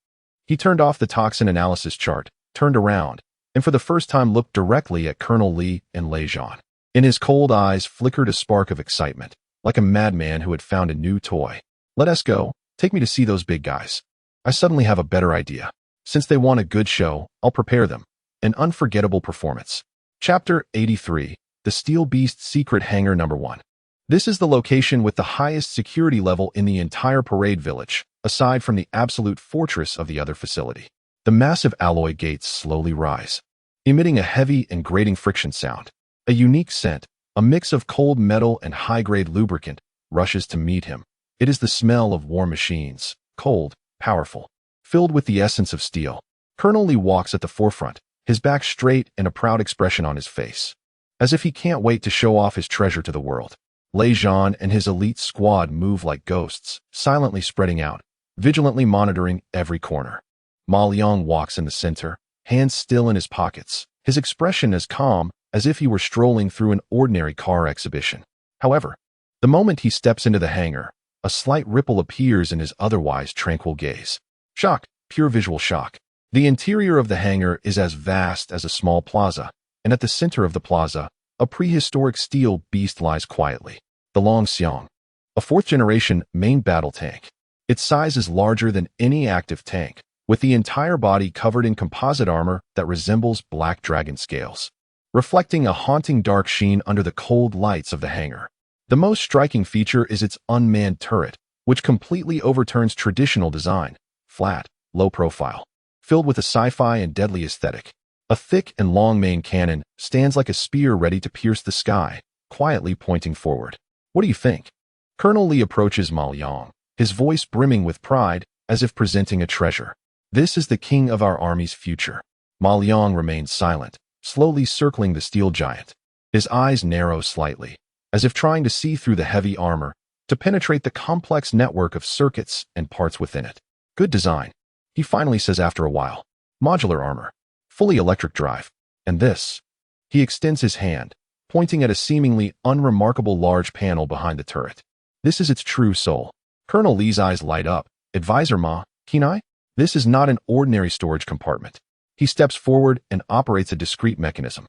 He turned off the toxin analysis chart, turned around, and for the first time looked directly at Colonel Lee and Lei Zhan. In his cold eyes flickered a spark of excitement, like a madman who had found a new toy. Let us go. Take me to see those big guys. I suddenly have a better idea. Since they want a good show, I'll prepare them. An unforgettable performance. Chapter 83. The Steel Beast Secret Hangar Number 1. This is the location with the highest security level in the entire parade village, aside from the absolute fortress of the other facility. The massive alloy gates slowly rise, emitting a heavy and grating friction sound. A unique scent, a mix of cold metal and high-grade lubricant, rushes to meet him. It is the smell of war machines, cold, powerful, filled with the essence of steel. Colonel Lee walks at the forefront, his back straight and a proud expression on his face, as if he can't wait to show off his treasure to the world. Lei Zhan and his elite squad move like ghosts, silently spreading out, vigilantly monitoring every corner. Ma Liang walks in the center, hands still in his pockets, his expression as calm as if he were strolling through an ordinary car exhibition. However, the moment he steps into the hangar, a slight ripple appears in his otherwise tranquil gaze. Shock, pure visual shock. The interior of the hangar is as vast as a small plaza, and at the center of the plaza, a prehistoric steel beast lies quietly. The Long Xiong, a fourth-generation main battle tank. Its size is larger than any active tank, with the entire body covered in composite armor that resembles black dragon scales, reflecting a haunting dark sheen under the cold lights of the hangar. The most striking feature is its unmanned turret, which completely overturns traditional design, flat, low profile, filled with a sci-fi and deadly aesthetic. A thick and long main cannon stands like a spear ready to pierce the sky, quietly pointing forward. What do you think? Colonel Lee approaches Ma Liang, his voice brimming with pride, as if presenting a treasure. This is the king of our army's future. Ma Liang remains silent, slowly circling the steel giant. His eyes narrow slightly, as if trying to see through the heavy armor, to penetrate the complex network of circuits and parts within it. Good design, he finally says after a while. Modular armor, fully electric drive. And this? He extends his hand, pointing at a seemingly unremarkable large panel behind the turret. This is its true soul. Colonel Lee's eyes light up. Advisor Ma, Kenai? This is not an ordinary storage compartment. He steps forward and operates a discrete mechanism.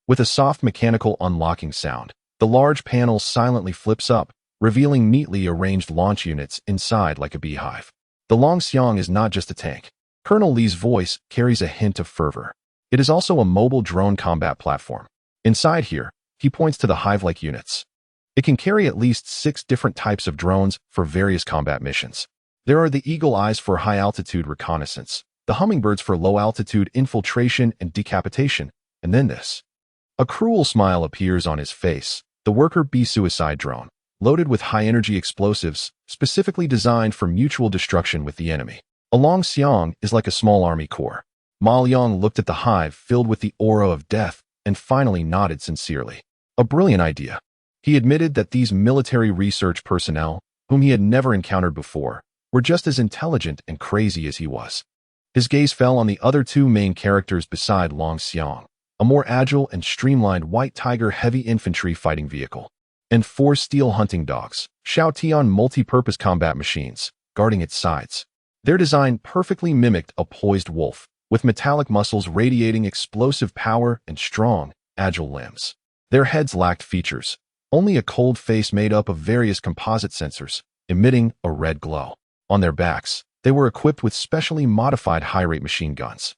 With a soft mechanical unlocking sound, the large panel silently flips up, revealing neatly arranged launch units inside like a beehive. The Long Xiong is not just a tank. Colonel Lee's voice carries a hint of fervor. It is also a mobile drone combat platform. Inside here, he points to the hive-like units. It can carry at least 6 different types of drones for various combat missions. There are the Eagle Eyes for high-altitude reconnaissance, the Hummingbirds for low-altitude infiltration and decapitation, and then this. A cruel smile appears on his face, the Worker Bee suicide drone, loaded with high-energy explosives, specifically designed for mutual destruction with the enemy. A Long Xiong is like a small army corps. Ma Liang looked at the hive filled with the aura of death and finally nodded sincerely. A brilliant idea. He admitted that these military research personnel, whom he had never encountered before, were just as intelligent and crazy as he was. His gaze fell on the other 2 main characters beside Long Xiong, a more agile and streamlined White Tiger heavy infantry fighting vehicle, and 4 steel hunting dogs, Shao Tian multi-purpose combat machines, guarding its sides. Their design perfectly mimicked a poised wolf, with metallic muscles radiating explosive power and strong, agile limbs. Their heads lacked features, only a cold face made up of various composite sensors, emitting a red glow. On their backs, they were equipped with specially modified high-rate machine guns.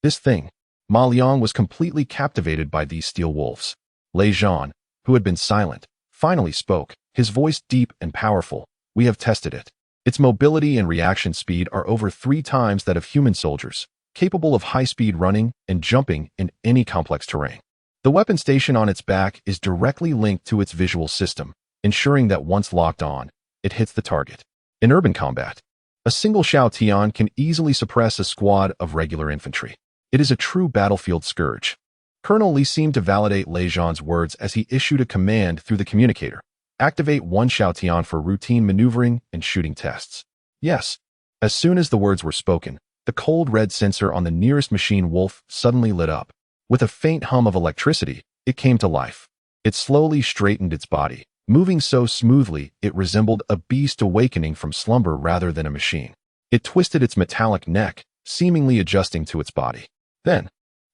This thing, Ma Liang was completely captivated by these steel wolves. Lei Zhan, who had been silent, finally spoke, his voice deep and powerful. We have tested it. Its mobility and reaction speed are over 3 times that of human soldiers, capable of high-speed running and jumping in any complex terrain. The weapon station on its back is directly linked to its visual system, ensuring that once locked on, it hits the target. In urban combat, a single Shao Tian can easily suppress a squad of regular infantry. It is a true battlefield scourge. Colonel Li seemed to validate Lei Zhan's words as he issued a command through the communicator. Activate one Shao Tian for routine maneuvering and shooting tests. Yes. As soon as the words were spoken, the cold red sensor on the nearest machine wolf suddenly lit up. With a faint hum of electricity, it came to life. It slowly straightened its body, moving so smoothly it resembled a beast awakening from slumber rather than a machine. It twisted its metallic neck, seemingly adjusting to its body. Then,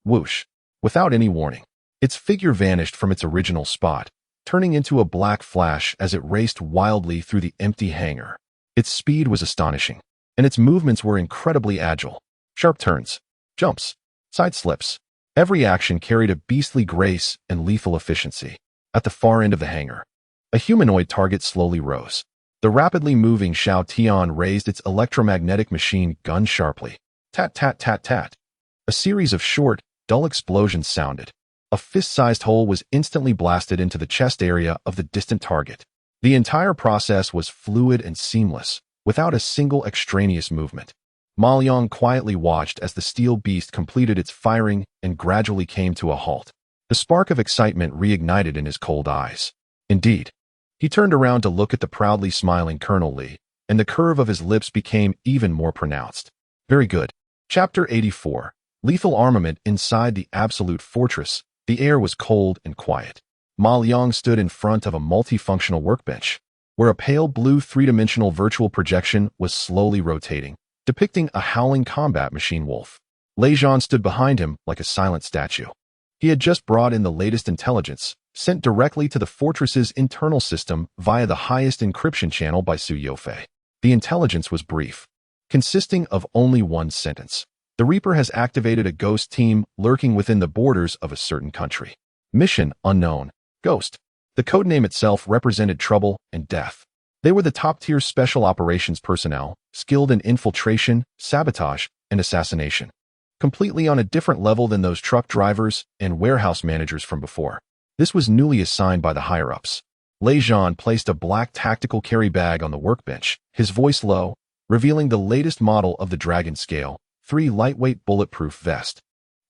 whoosh, without any warning, its figure vanished from its original spot, turning into a black flash as it raced wildly through the empty hangar. Its speed was astonishing, and its movements were incredibly agile. Sharp turns, jumps, side slips. Every action carried a beastly grace and lethal efficiency. At the far end of the hangar, a humanoid target slowly rose. The rapidly moving Shao Tian raised its electromagnetic machine gun sharply. Tat, tat, tat, tat. A series of short, dull explosions sounded. A fist-sized hole was instantly blasted into the chest area of the distant target. The entire process was fluid and seamless, without a single extraneous movement. Ma Liang quietly watched as the steel beast completed its firing and gradually came to a halt. The spark of excitement reignited in his cold eyes. Indeed, he turned around to look at the proudly smiling Colonel Li, and the curve of his lips became even more pronounced. Very good. Chapter 84. Lethal armament inside the Absolute Fortress. The air was cold and quiet. Ma Liang stood in front of a multifunctional workbench, where a pale blue three-dimensional virtual projection was slowly rotating, depicting a howling combat machine wolf. Lei Zhan stood behind him like a silent statue. He had just brought in the latest intelligence, sent directly to the fortress's internal system via the highest encryption channel by Su Youfei. The intelligence was brief, consisting of only one sentence. The Reaper has activated a ghost team lurking within the borders of a certain country. Mission unknown. Ghost. The codename itself represented trouble and death. They were the top-tier special operations personnel, skilled in infiltration, sabotage, and assassination. Completely on a different level than those truck drivers and warehouse managers from before. This was newly assigned by the higher-ups. Lei Zhan placed a black tactical carry bag on the workbench, his voice low, revealing the latest model of the Dragon Scale, 3 lightweight bulletproof vest,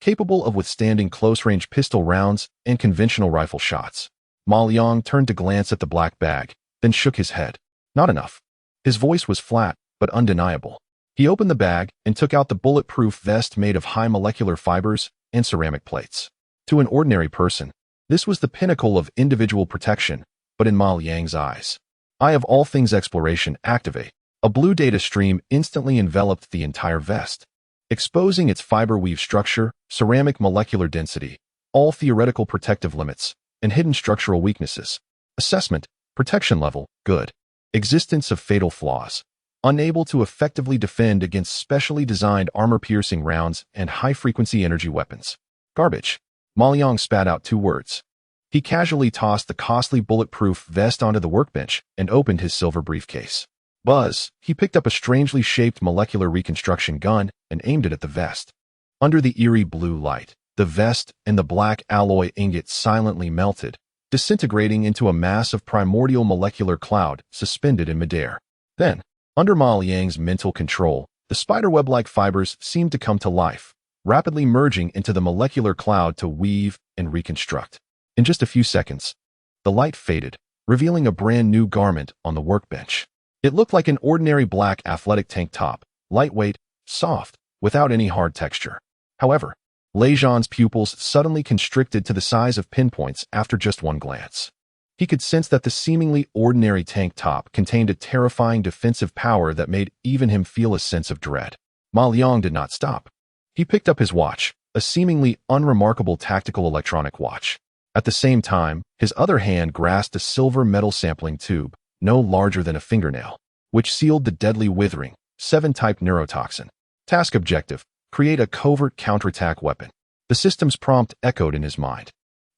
capable of withstanding close-range pistol rounds and conventional rifle shots. Ma Liang turned to glance at the black bag, then shook his head. Not enough. His voice was flat, but undeniable. He opened the bag and took out the bulletproof vest made of high molecular fibers and ceramic plates. To an ordinary person, this was the pinnacle of individual protection, but in Ma Liang's eyes, Eye of all things exploration activate. A blue data stream instantly enveloped the entire vest, exposing its fiber weave structure, ceramic molecular density, all theoretical protective limits, and hidden structural weaknesses. Assessment, protection level, good. Existence of fatal flaws. Unable to effectively defend against specially designed armor-piercing rounds and high-frequency energy weapons. Garbage. Ma Liang spat out 2 words. He casually tossed the costly bulletproof vest onto the workbench and opened his silver briefcase. Buzz, he picked up a strangely shaped molecular reconstruction gun and aimed it at the vest. Under the eerie blue light, the vest and the black alloy ingot silently melted, disintegrating into a mass of primordial molecular cloud suspended in midair. Then, under Ma Liang's mental control, the spiderweb-like fibers seemed to come to life, rapidly merging into the molecular cloud to weave and reconstruct. In just a few seconds, the light faded, revealing a brand new garment on the workbench. It looked like an ordinary black athletic tank top, lightweight, soft, without any hard texture. However, Lei Zhan's pupils suddenly constricted to the size of pinpoints after just one glance. He could sense that the seemingly ordinary tank top contained a terrifying defensive power that made even him feel a sense of dread. Ma Liang did not stop. He picked up his watch, a seemingly unremarkable tactical electronic watch. At the same time, his other hand grasped a silver metal sampling tube, no larger than a fingernail, which sealed the deadly withering, 7-type neurotoxin. Task objective, create a covert counterattack weapon. The system's prompt echoed in his mind.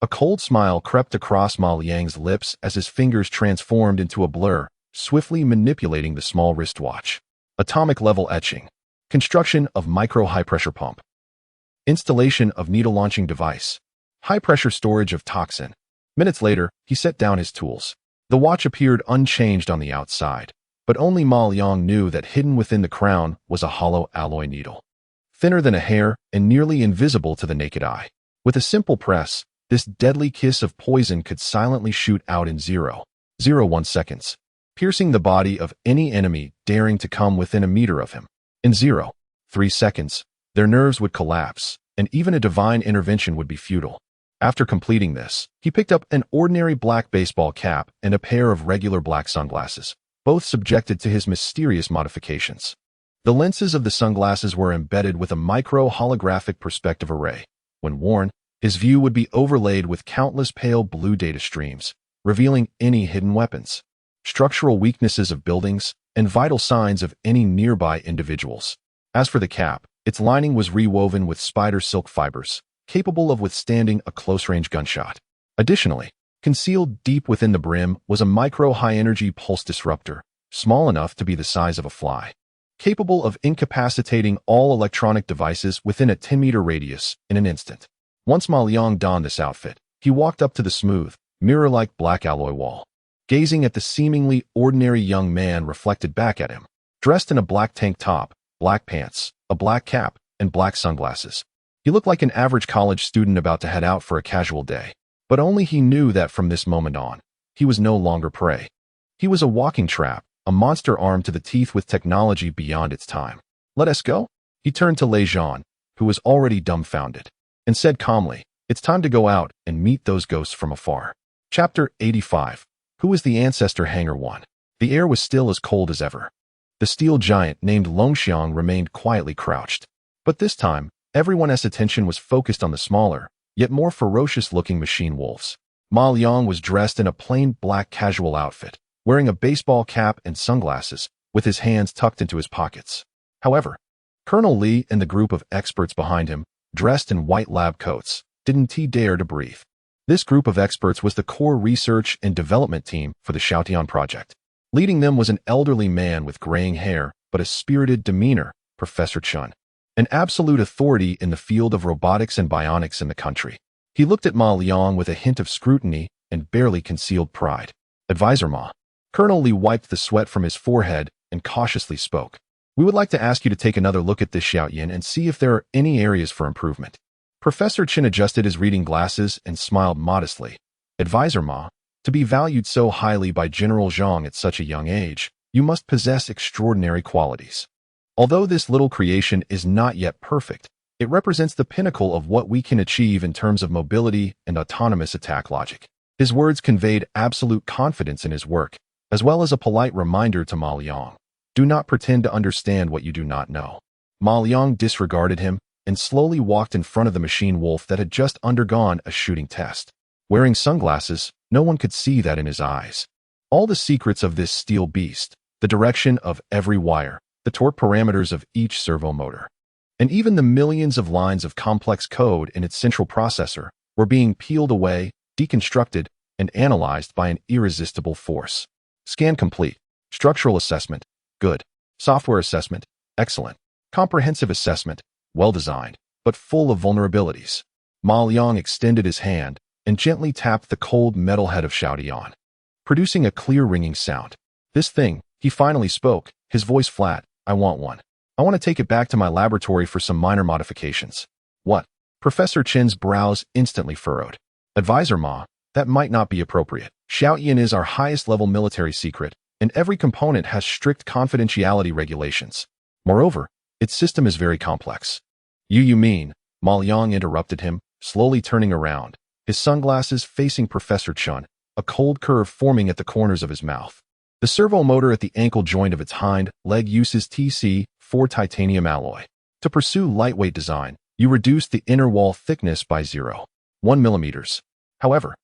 A cold smile crept across Ma Liang's lips as his fingers transformed into a blur, swiftly manipulating the small wristwatch. Atomic-level etching. Construction of micro-high-pressure pump. Installation of needle-launching device. high-pressure storage of toxin. Minutes later, he set down his tools. The watch appeared unchanged on the outside, but only Ma Liang knew that hidden within the crown was a hollow alloy needle, thinner than a hair and nearly invisible to the naked eye. With a simple press, this deadly kiss of poison could silently shoot out in 0.01 seconds, piercing the body of any enemy daring to come within a meter of him. In 0.3 seconds, their nerves would collapse, and even a divine intervention would be futile. After completing this, he picked up an ordinary black baseball cap and a pair of regular black sunglasses, both subjected to his mysterious modifications. The lenses of the sunglasses were embedded with a micro-holographic perspective array. When worn, his view would be overlaid with countless pale blue data streams, revealing any hidden weapons, structural weaknesses of buildings, and vital signs of any nearby individuals. As for the cap, its lining was rewoven with spider silk fibers, capable of withstanding a close-range gunshot. Additionally, concealed deep within the brim was a micro-high-energy pulse disruptor, small enough to be the size of a fly, capable of incapacitating all electronic devices within a 10-meter radius in an instant. Once Ma Liang donned this outfit, he walked up to the smooth, mirror-like black alloy wall, gazing at the seemingly ordinary young man reflected back at him, dressed in a black tank top, black pants, a black cap, and black sunglasses. He looked like an average college student about to head out for a casual day. But only he knew that from this moment on, he was no longer prey. He was a walking trap, a monster armed to the teeth with technology beyond its time. "Let us go?" He turned to Lei Zhan, who was already dumbfounded, and said calmly, "It's time to go out and meet those ghosts from afar." Chapter 85. Who is the ancestor Hanger 1? The air was still as cold as ever. The steel giant named Longxiang remained quietly crouched. But this time, everyone's attention was focused on the smaller, yet more ferocious-looking machine wolves. Ma Liang was dressed in a plain black casual outfit, wearing a baseball cap and sunglasses, with his hands tucked into his pockets. However, Colonel Li and the group of experts behind him, dressed in white lab coats, didn't dare to breathe. This group of experts was the core research and development team for the Xiaotian project. Leading them was an elderly man with graying hair but a spirited demeanor, Professor Chun, an absolute authority in the field of robotics and bionics in the country. He looked at Ma Liang with a hint of scrutiny and barely concealed pride. "Advisor Ma." Colonel Li wiped the sweat from his forehead and cautiously spoke. "We would like to ask you to take another look at this Xiaotian and see if there are any areas for improvement." Professor Chin adjusted his reading glasses and smiled modestly. "Advisor Ma, to be valued so highly by General Zhang at such a young age, you must possess extraordinary qualities. Although this little creation is not yet perfect, it represents the pinnacle of what we can achieve in terms of mobility and autonomous attack logic." His words conveyed absolute confidence in his work, as well as a polite reminder to Ma Liang. "Do not pretend to understand what you do not know." Ma Liang disregarded him and slowly walked in front of the machine wolf that had just undergone a shooting test. Wearing sunglasses, no one could see that in his eyes. All the secrets of this steel beast, the direction of every wire, the torque parameters of each servo motor, and even the millions of lines of complex code in its central processor were being peeled away, deconstructed, and analyzed by an irresistible force. Scan complete. Structural assessment, good. Software assessment, excellent. Comprehensive assessment, well-designed, but full of vulnerabilities. Ma Liang extended his hand and gently tapped the cold metal head of Xiaotian, producing a clear ringing sound. "This thing," he finally spoke, his voice flat, "I want one. I want to take it back to my laboratory for some minor modifications." "What?" Professor Chin's brows instantly furrowed. "Advisor Ma, that might not be appropriate. Xiaotian is our highest-level military secret, and every component has strict confidentiality regulations. Moreover, its system is very complex." You mean?" Ma Liang interrupted him, slowly turning around, his sunglasses facing Professor Chun, a cold curve forming at the corners of his mouth. "The servo motor at the ankle joint of its hind leg uses TC4 titanium alloy. To pursue lightweight design, you reduce the inner wall thickness by 0.1 millimeters. However,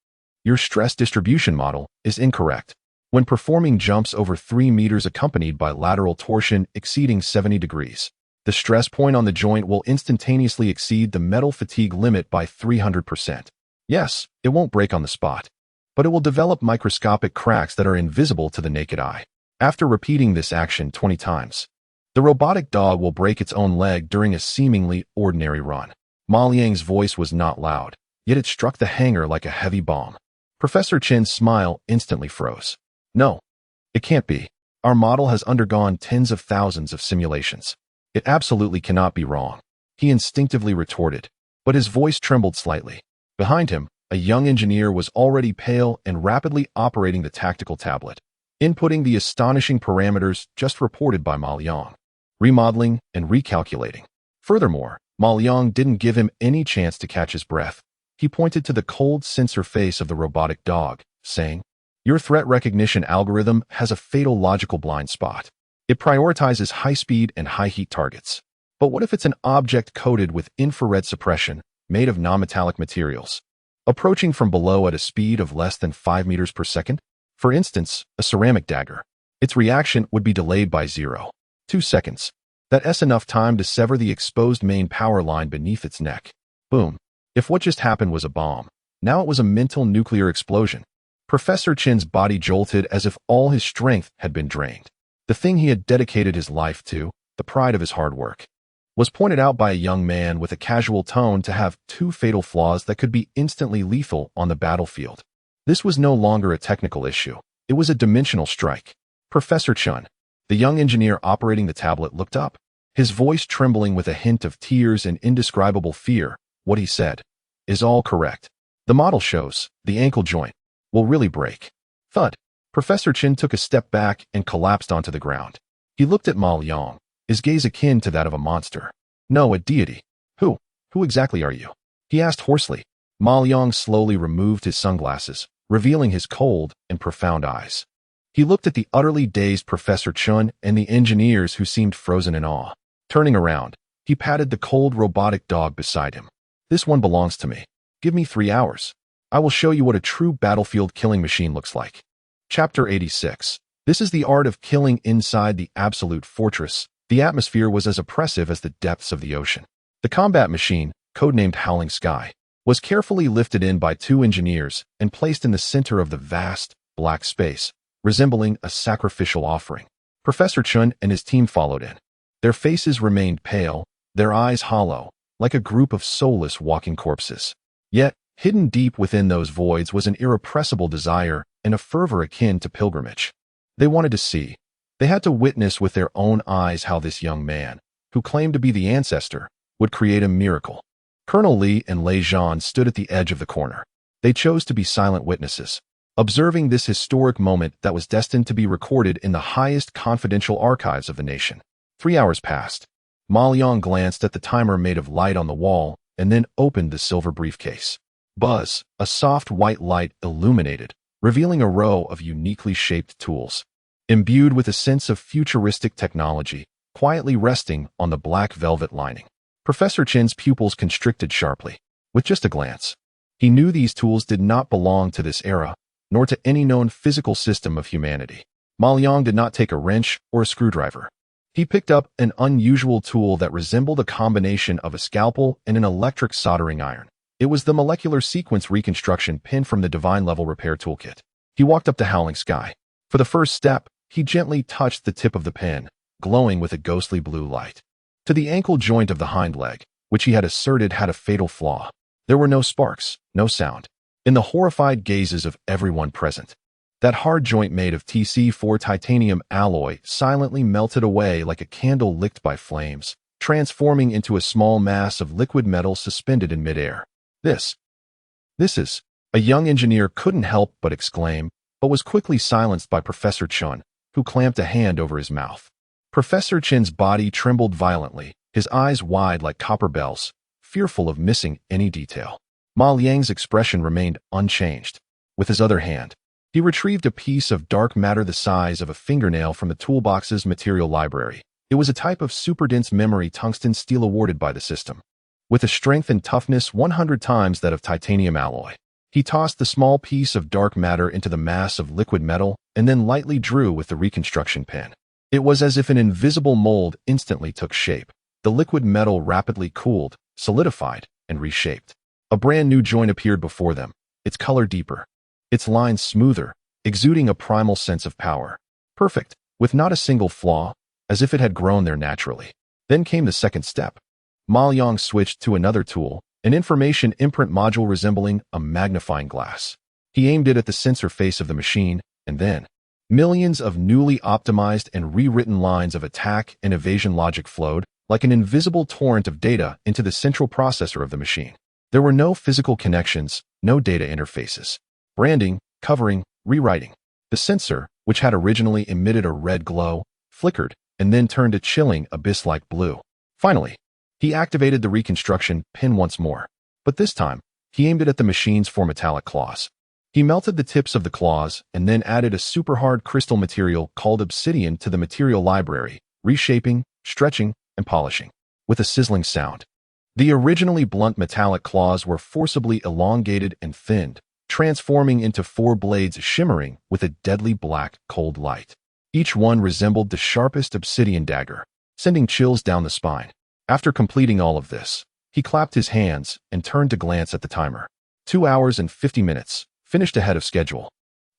your stress distribution model is incorrect. When performing jumps over 3 meters accompanied by lateral torsion exceeding 70 degrees, the stress point on the joint will instantaneously exceed the metal fatigue limit by 300%. Yes, it won't break on the spot, but it will develop microscopic cracks that are invisible to the naked eye. After repeating this action 20 times, the robotic dog will break its own leg during a seemingly ordinary run." Ma Liang's voice was not loud, yet it struck the hangar like a heavy bomb. Professor Chin's smile instantly froze. No, it can't be. Our model has undergone tens of thousands of simulations. It absolutely cannot be wrong. He instinctively retorted, but his voice trembled slightly. Behind him, a young engineer was already pale and rapidly operating the tactical tablet, inputting the astonishing parameters just reported by Ma Liang, remodeling and recalculating. Furthermore, Ma Liang didn't give him any chance to catch his breath. He pointed to the cold sensor face of the robotic dog, saying, "Your threat recognition algorithm has a fatal logical blind spot. It prioritizes high-speed and high-heat targets. But what if it's an object coated with infrared suppression, made of non-metallic materials, approaching from below at a speed of less than 5 meters per second? For instance, a ceramic dagger. Its reaction would be delayed by 0.2 seconds. That's enough time to sever the exposed main power line beneath its neck. Boom. If what just happened was a bomb, now it was a mental nuclear explosion." Professor Chin's body jolted as if all his strength had been drained. The thing he had dedicated his life to, the pride of his hard work, was pointed out by a young man with a casual tone to have 2 fatal flaws that could be instantly lethal on the battlefield. This was no longer a technical issue. It was a dimensional strike. Professor Chun, the young engineer operating the tablet, looked up, his voice trembling with a hint of tears and indescribable fear. What he said is all correct. The model shows the ankle joint will really break. Thud. Professor Chin took a step back and collapsed onto the ground. He looked at Ma Liang, his gaze akin to that of a monster. "No, a deity. Who exactly are you?" he asked hoarsely. Ma Liang slowly removed his sunglasses, revealing his cold and profound eyes. He looked at the utterly dazed Professor Chun and the engineers who seemed frozen in awe. Turning around, he patted the cold robotic dog beside him. "This one belongs to me. Give me 3 hours. I will show you what a true battlefield killing machine looks like." Chapter 86. This is the art of killing inside the absolute fortress. The atmosphere was as oppressive as the depths of the ocean. The combat machine, codenamed Howling Sky, was carefully lifted in by 2 engineers and placed in the center of the vast, black space, resembling a sacrificial offering. Professor Chun and his team followed in. Their faces remained pale, their eyes hollow, like a group of soulless walking corpses. Yet, hidden deep within those voids was an irrepressible desire and a fervor akin to pilgrimage. They wanted to see. They had to witness with their own eyes how this young man, who claimed to be the ancestor, would create a miracle. Colonel Li and Lei Zhan stood at the edge of the corner. They chose to be silent witnesses, observing this historic moment that was destined to be recorded in the highest confidential archives of the nation. 3 hours passed. Ma Liang glanced at the timer made of light on the wall and then opened the silver briefcase. Buzz, a soft white light illuminated, revealing a row of uniquely shaped tools, imbued with a sense of futuristic technology, quietly resting on the black velvet lining. Professor Chin's pupils constricted sharply. With just a glance, he knew these tools did not belong to this era, nor to any known physical system of humanity. Ma Liang did not take a wrench or a screwdriver. He picked up an unusual tool that resembled a combination of a scalpel and an electric soldering iron. It was the molecular sequence reconstruction pin from the Divine Level Repair Toolkit. He walked up to Howling Sky. For the first step, he gently touched the tip of the pin, glowing with a ghostly blue light. To the ankle joint of the hind leg, which he had asserted had a fatal flaw, there were no sparks, no sound. In the horrified gazes of everyone present, that hard joint made of TC4 titanium alloy silently melted away like a candle licked by flames, transforming into a small mass of liquid metal suspended in midair. This is, a young engineer couldn't help but exclaim, but was quickly silenced by Professor Chun, who clamped a hand over his mouth. Professor Chin's body trembled violently, his eyes wide like copper bells, fearful of missing any detail. Ma Liang's expression remained unchanged. With his other hand, he retrieved a piece of dark matter the size of a fingernail from the toolbox's material library. It was a type of super-dense memory tungsten steel awarded by the system, with a strength and toughness 100 times that of titanium alloy. He tossed the small piece of dark matter into the mass of liquid metal and then lightly drew with the reconstruction pen. It was as if an invisible mold instantly took shape. The liquid metal rapidly cooled, solidified, and reshaped. A brand new joint appeared before them, its color deeper, its lines smoother, exuding a primal sense of power. Perfect, with not a single flaw, as if it had grown there naturally. Then came the second step. Ma Liang switched to another tool, an information imprint module resembling a magnifying glass. He aimed it at the sensor face of the machine, and then millions of newly optimized and rewritten lines of attack and evasion logic flowed like an invisible torrent of data into the central processor of the machine. There were no physical connections, no data interfaces. Branding, covering, rewriting. The sensor, which had originally emitted a red glow, flickered and then turned a chilling abyss-like blue. Finally, he activated the reconstruction pin once more, but this time, he aimed it at the machine's four metallic claws. He melted the tips of the claws and then added a super-hard crystal material called obsidian to the material library, reshaping, stretching, and polishing. With a sizzling sound, the originally blunt metallic claws were forcibly elongated and thinned, transforming into four blades shimmering with a deadly black, cold light. Each one resembled the sharpest obsidian dagger, sending chills down the spine. After completing all of this, he clapped his hands and turned to glance at the timer. 2 hours and 50 minutes, finished ahead of schedule.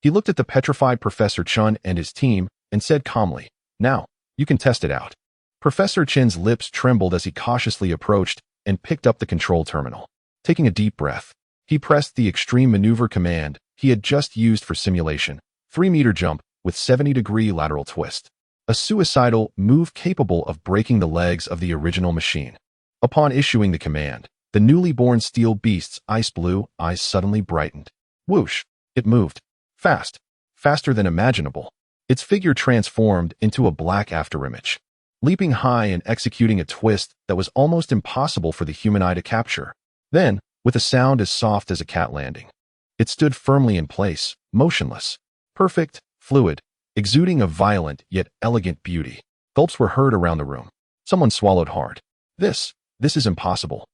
He looked at the petrified Professor Chun and his team and said calmly, "Now, you can test it out." Professor Chin's lips trembled as he cautiously approached and picked up the control terminal. Taking a deep breath, he pressed the extreme maneuver command he had just used for simulation, 3-meter jump with 70-degree lateral twist. A suicidal move capable of breaking the legs of the original machine. Upon issuing the command, the newly born steel beast's ice blue eyes suddenly brightened. Whoosh! It moved. Fast. Faster than imaginable. Its figure transformed into a black afterimage, leaping high and executing a twist that was almost impossible for the human eye to capture. Then, with a sound as soft as a cat landing, it stood firmly in place, motionless, perfect, fluid, exuding a violent yet elegant beauty. Gulps were heard around the room. Someone swallowed hard. This is impossible.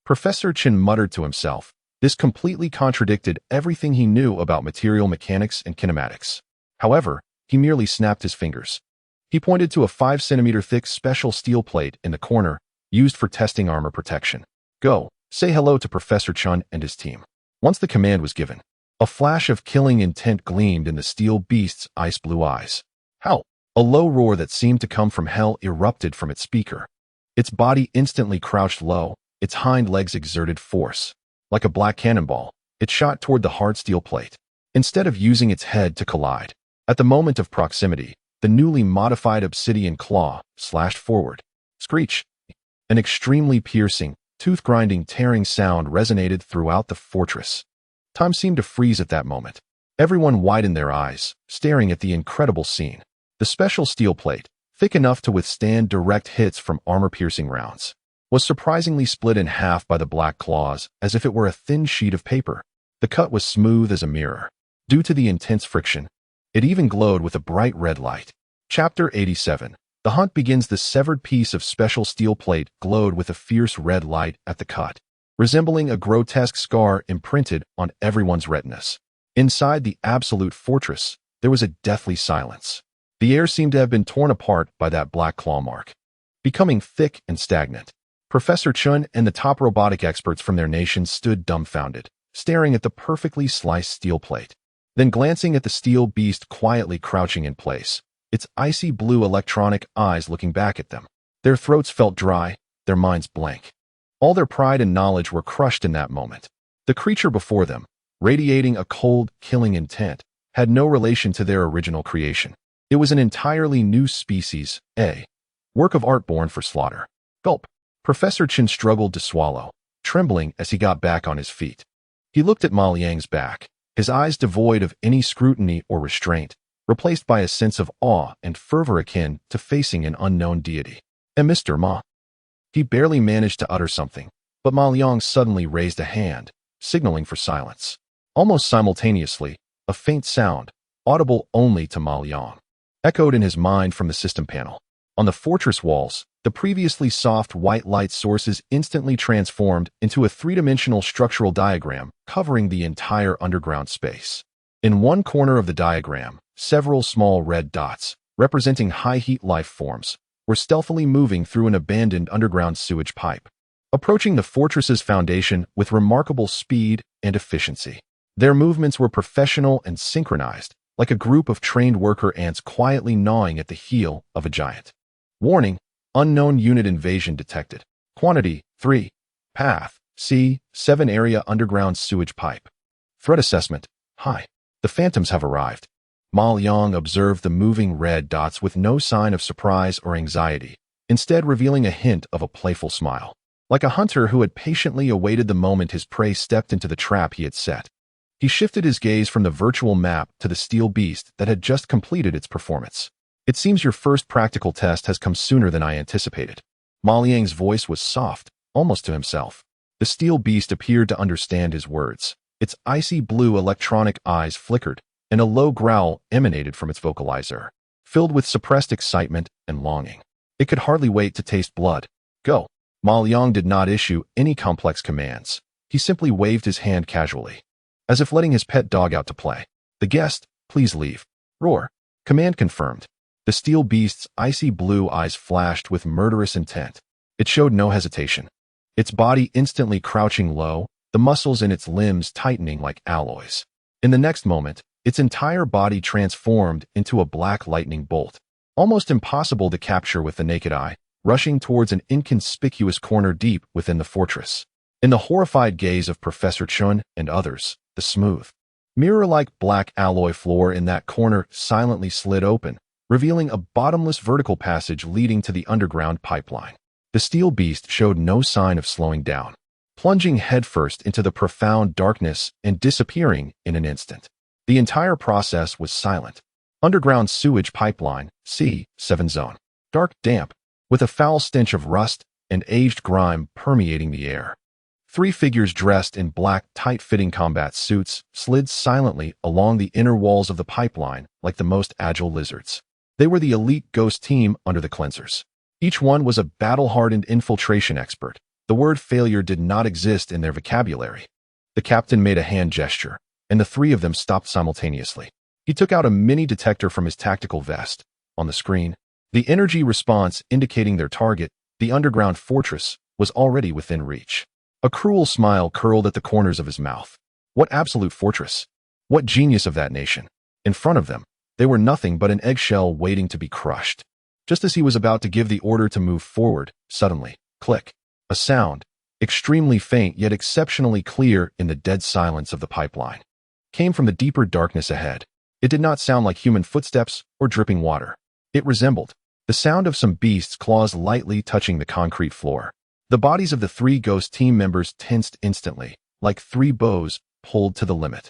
Professor Chin muttered to himself. This completely contradicted everything he knew about material mechanics and kinematics. However, he merely snapped his fingers. He pointed to a 5-centimeter thick special steel plate in the corner, used for testing armor protection. "Go, say hello to Professor Chun and his team." Once the command was given, a flash of killing intent gleamed in the steel beast's ice-blue eyes. How? A low roar that seemed to come from hell erupted from its speaker. Its body instantly crouched low, its hind legs exerted force. Like a black cannonball, it shot toward the hard steel plate, instead of using its head to collide. At the moment of proximity, the newly modified obsidian claw slashed forward. Screech! An extremely piercing, tooth-grinding, tearing sound resonated throughout the fortress. Time seemed to freeze at that moment. Everyone widened their eyes, staring at the incredible scene. The special steel plate, thick enough to withstand direct hits from armor-piercing rounds, was surprisingly split in half by the black claws as if it were a thin sheet of paper. The cut was smooth as a mirror. Due to the intense friction, it even glowed with a bright red light. Chapter 87. The hunt begins. The severed piece of special steel plate glowed with a fierce red light at the cut, resembling a grotesque scar imprinted on everyone's retinas. Inside the absolute fortress, there was a deathly silence. The air seemed to have been torn apart by that black claw mark, becoming thick and stagnant. Professor Chun and the top robotic experts from their nation stood dumbfounded, staring at the perfectly sliced steel plate, then glancing at the steel beast quietly crouching in place, its icy blue electronic eyes looking back at them. Their throats felt dry, their minds blank. All their pride and knowledge were crushed in that moment. The creature before them, radiating a cold, killing intent, had no relation to their original creation. It was an entirely new species, a work of art born for slaughter. Gulp. Professor Chin struggled to swallow, trembling as he got back on his feet. He looked at Ma Liang's back, his eyes devoid of any scrutiny or restraint, replaced by a sense of awe and fervor akin to facing an unknown deity. "And Mr. Ma." He barely managed to utter something, but Ma Liang suddenly raised a hand, signaling for silence. Almost simultaneously, a faint sound, audible only to Ma Liang, echoed in his mind from the system panel. On the fortress walls, the previously soft white light sources instantly transformed into a three-dimensional structural diagram covering the entire underground space. In one corner of the diagram, several small red dots, representing high-heat life forms, were stealthily moving through an abandoned underground sewage pipe, approaching the fortress's foundation with remarkable speed and efficiency. Their movements were professional and synchronized, like a group of trained worker ants quietly gnawing at the heel of a giant. Warning: unknown unit invasion detected. Quantity: 3. Path: C7 area underground sewage pipe. Threat assessment. Hi. The phantoms have arrived. Ma Liang observed the moving red dots with no sign of surprise or anxiety, instead revealing a hint of a playful smile. Like a hunter who had patiently awaited the moment his prey stepped into the trap he had set. He shifted his gaze from the virtual map to the steel beast that had just completed its performance. It seems your first practical test has come sooner than I anticipated. Ma Liang's voice was soft, almost to himself. The steel beast appeared to understand his words. Its icy blue electronic eyes flickered, and a low growl emanated from its vocalizer, filled with suppressed excitement and longing. It could hardly wait to taste blood. Go. Ma Liang did not issue any complex commands. He simply waved his hand casually, as if letting his pet dog out to play. The guest, please leave. Roar. Command confirmed. The steel beast's icy blue eyes flashed with murderous intent. It showed no hesitation. Its body instantly crouching low, the muscles in its limbs tightening like alloys. In the next moment, its entire body transformed into a black lightning bolt, almost impossible to capture with the naked eye, rushing towards an inconspicuous corner deep within the fortress. In the horrified gaze of Professor Chun and others, the smooth, mirror-like black alloy floor in that corner silently slid open, revealing a bottomless vertical passage leading to the underground pipeline. The steel beast showed no sign of slowing down, plunging headfirst into the profound darkness and disappearing in an instant. The entire process was silent. Underground sewage pipeline, C7 zone. Dark, damp, with a foul stench of rust and aged grime permeating the air. Three figures dressed in black, tight-fitting combat suits slid silently along the inner walls of the pipeline like the most agile lizards. They were the elite ghost team under the cleansers. Each one was a battle-hardened infiltration expert. The word failure did not exist in their vocabulary. The captain made a hand gesture, and the three of them stopped simultaneously. He took out a mini detector from his tactical vest. On the screen, the energy response indicating their target, the underground fortress, was already within reach. A cruel smile curled at the corners of his mouth. What absolute fortress! What genius of that nation! In front of them, they were nothing but an eggshell waiting to be crushed. Just as he was about to give the order to move forward, suddenly, click. A sound, extremely faint yet exceptionally clear in the dead silence of the pipeline, came from the deeper darkness ahead. It did not sound like human footsteps or dripping water. It resembled the sound of some beast's claws lightly touching the concrete floor. The bodies of the three ghost team members tensed instantly, like three bows pulled to the limit.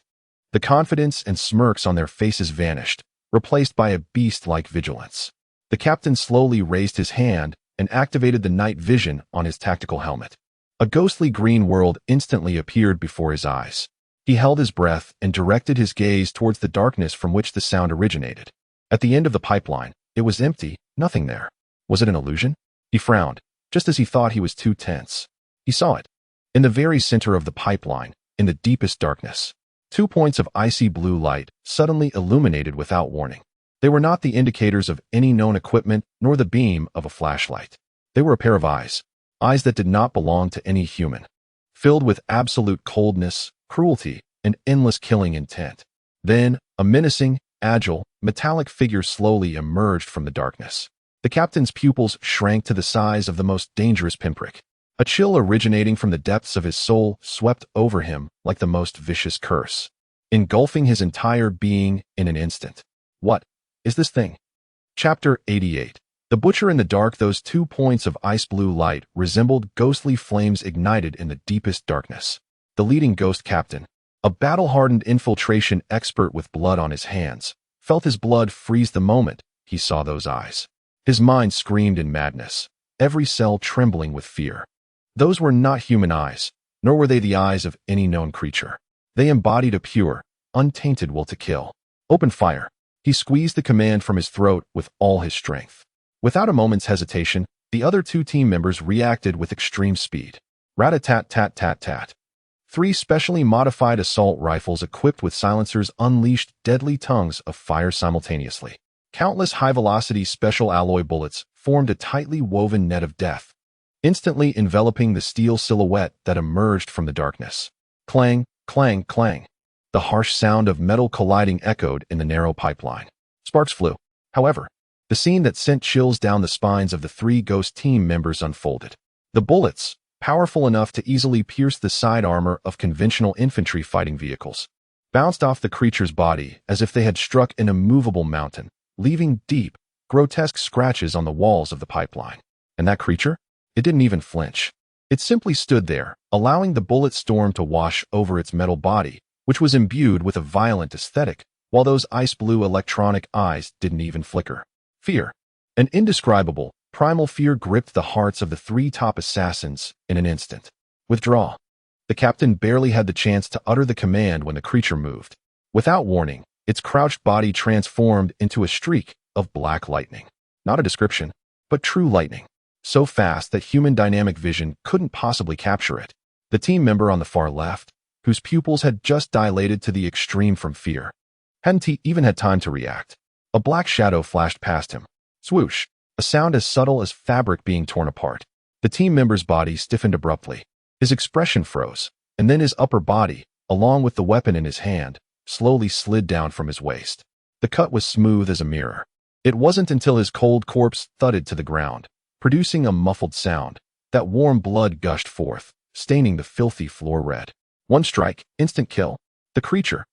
The confidence and smirks on their faces vanished, replaced by a beast-like vigilance. The captain slowly raised his hand and activated the night vision on his tactical helmet. A ghostly green world instantly appeared before his eyes. He held his breath and directed his gaze towards the darkness from which the sound originated. At the end of the pipeline, it was empty, nothing there. Was it an illusion? He frowned, just as he thought he was too tense. He saw it. In the very center of the pipeline, in the deepest darkness, 2 points of icy blue light suddenly illuminated without warning. They were not the indicators of any known equipment nor the beam of a flashlight. They were a pair of eyes that did not belong to any human, filled with absolute coldness, cruelty, and endless killing intent. Then, a menacing, agile, metallic figure slowly emerged from the darkness. The captain's pupils shrank to the size of the most dangerous pinprick. A chill originating from the depths of his soul swept over him like the most vicious curse, engulfing his entire being in an instant. What is this thing? Chapter 88. The Butcher in the Dark. Those 2 points of ice blue light resembled ghostly flames ignited in the deepest darkness. The leading ghost captain, a battle-hardened infiltration expert with blood on his hands, felt his blood freeze the moment he saw those eyes. His mind screamed in madness, every cell trembling with fear. Those were not human eyes, nor were they the eyes of any known creature. They embodied a pure, untainted will to kill. Open fire. He squeezed the command from his throat with all his strength. Without a moment's hesitation, the other 2 team members reacted with extreme speed. Rat-a-tat-tat-tat-tat. 3 specially modified assault rifles equipped with silencers unleashed deadly tongues of fire simultaneously. Countless high-velocity special alloy bullets formed a tightly woven net of death, instantly enveloping the steel silhouette that emerged from the darkness. Clang, clang, clang. The harsh sound of metal colliding echoed in the narrow pipeline. Sparks flew. However, the scene that sent chills down the spines of the 3 ghost team members unfolded. The bullets, powerful enough to easily pierce the side armor of conventional infantry fighting vehicles, bounced off the creature's body as if they had struck an immovable mountain, leaving deep, grotesque scratches on the walls of the pipeline. And that creature? It didn't even flinch. It simply stood there, allowing the bullet storm to wash over its metal body, which was imbued with a violent aesthetic, while those ice-blue electronic eyes didn't even flicker. Fear. An indescribable, primal fear gripped the hearts of the three top assassins in an instant. Withdraw. The captain barely had the chance to utter the command when the creature moved. Without warning, its crouched body transformed into a streak of black lightning. Not a description, but true lightning. So fast that human dynamic vision couldn't possibly capture it. The team member on the far left, whose pupils had just dilated to the extreme from fear, hadn't even had time to react. A black shadow flashed past him. Swoosh, a sound as subtle as fabric being torn apart. The team member's body stiffened abruptly. His expression froze, and then his upper body, along with the weapon in his hand, slowly slid down from his waist. The cut was smooth as a mirror. It wasn't until his cold corpse thudded to the ground, producing a muffled sound, that warm blood gushed forth, staining the filthy floor red. One strike, instant kill. The creature.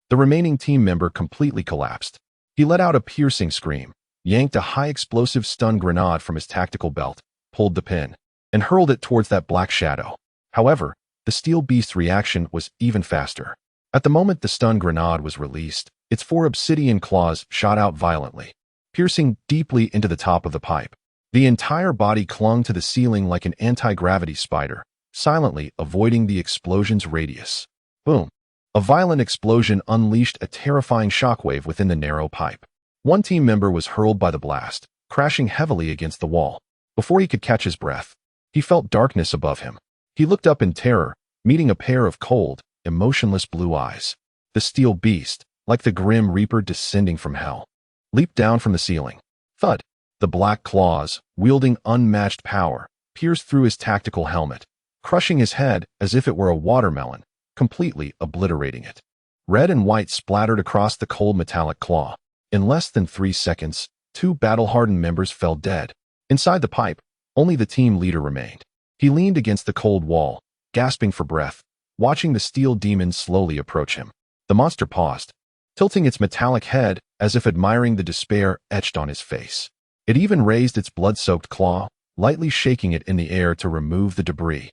The remaining team member completely collapsed. He let out a piercing scream, yanked a high-explosive stun grenade from his tactical belt, pulled the pin, and hurled it towards that black shadow. However, the steel beast's reaction was even faster. At the moment the stun grenade was released, its 4 obsidian claws shot out violently, piercing deeply into the top of the pipe. The entire body clung to the ceiling like an anti-gravity spider, silently avoiding the explosion's radius. Boom! A violent explosion unleashed a terrifying shockwave within the narrow pipe. One team member was hurled by the blast, crashing heavily against the wall. Before he could catch his breath, he felt darkness above him. He looked up in terror, meeting a pair of cold, emotionless blue eyes. The steel beast, like the grim reaper descending from hell, leaped down from the ceiling. Thud! The black claws, wielding unmatched power, pierced through his tactical helmet, crushing his head as if it were a watermelon, completely obliterating it. Red and white splattered across the cold metallic claw. In less than 3 seconds, 2 battle-hardened members fell dead. Inside the pipe, only the team leader remained. He leaned against the cold wall, gasping for breath, watching the steel demon slowly approach him. The monster paused, tilting its metallic head as if admiring the despair etched on his face. It even raised its blood-soaked claw, lightly shaking it in the air to remove the debris,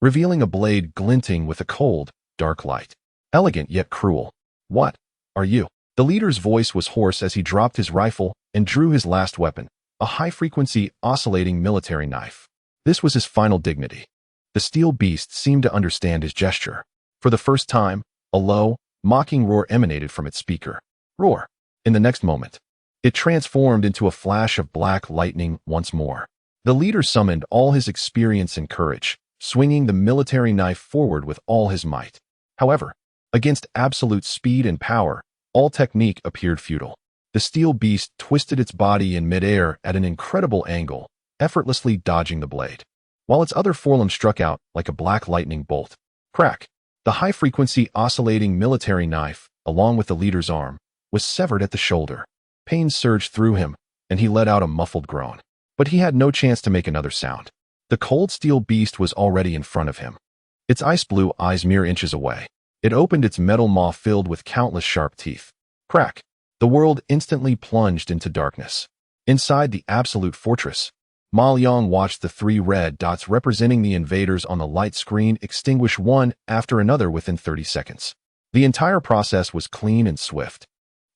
revealing a blade glinting with a cold, dark light. Elegant yet cruel. What are you? The leader's voice was hoarse as he dropped his rifle and drew his last weapon, a high-frequency, oscillating military knife. This was his final dignity. The steel beast seemed to understand his gesture. For the first time, a low, mocking roar emanated from its speaker. Roar. In the next moment, it transformed into a flash of black lightning once more. The leader summoned all his experience and courage, swinging the military knife forward with all his might. However, against absolute speed and power, all technique appeared futile. The steel beast twisted its body in midair at an incredible angle, effortlessly dodging the blade, while its other forelimb struck out like a black lightning bolt. Crack! The high-frequency oscillating military knife, along with the leader's arm, was severed at the shoulder. Pain surged through him, and he let out a muffled groan. But he had no chance to make another sound. The cold steel beast was already in front of him, its ice-blue eyes mere inches away. It opened its metal maw filled with countless sharp teeth. Crack! The world instantly plunged into darkness. Inside the absolute fortress, Ma Liang watched the 3 red dots representing the invaders on the light screen extinguish one after another within 30 seconds. The entire process was clean and swift,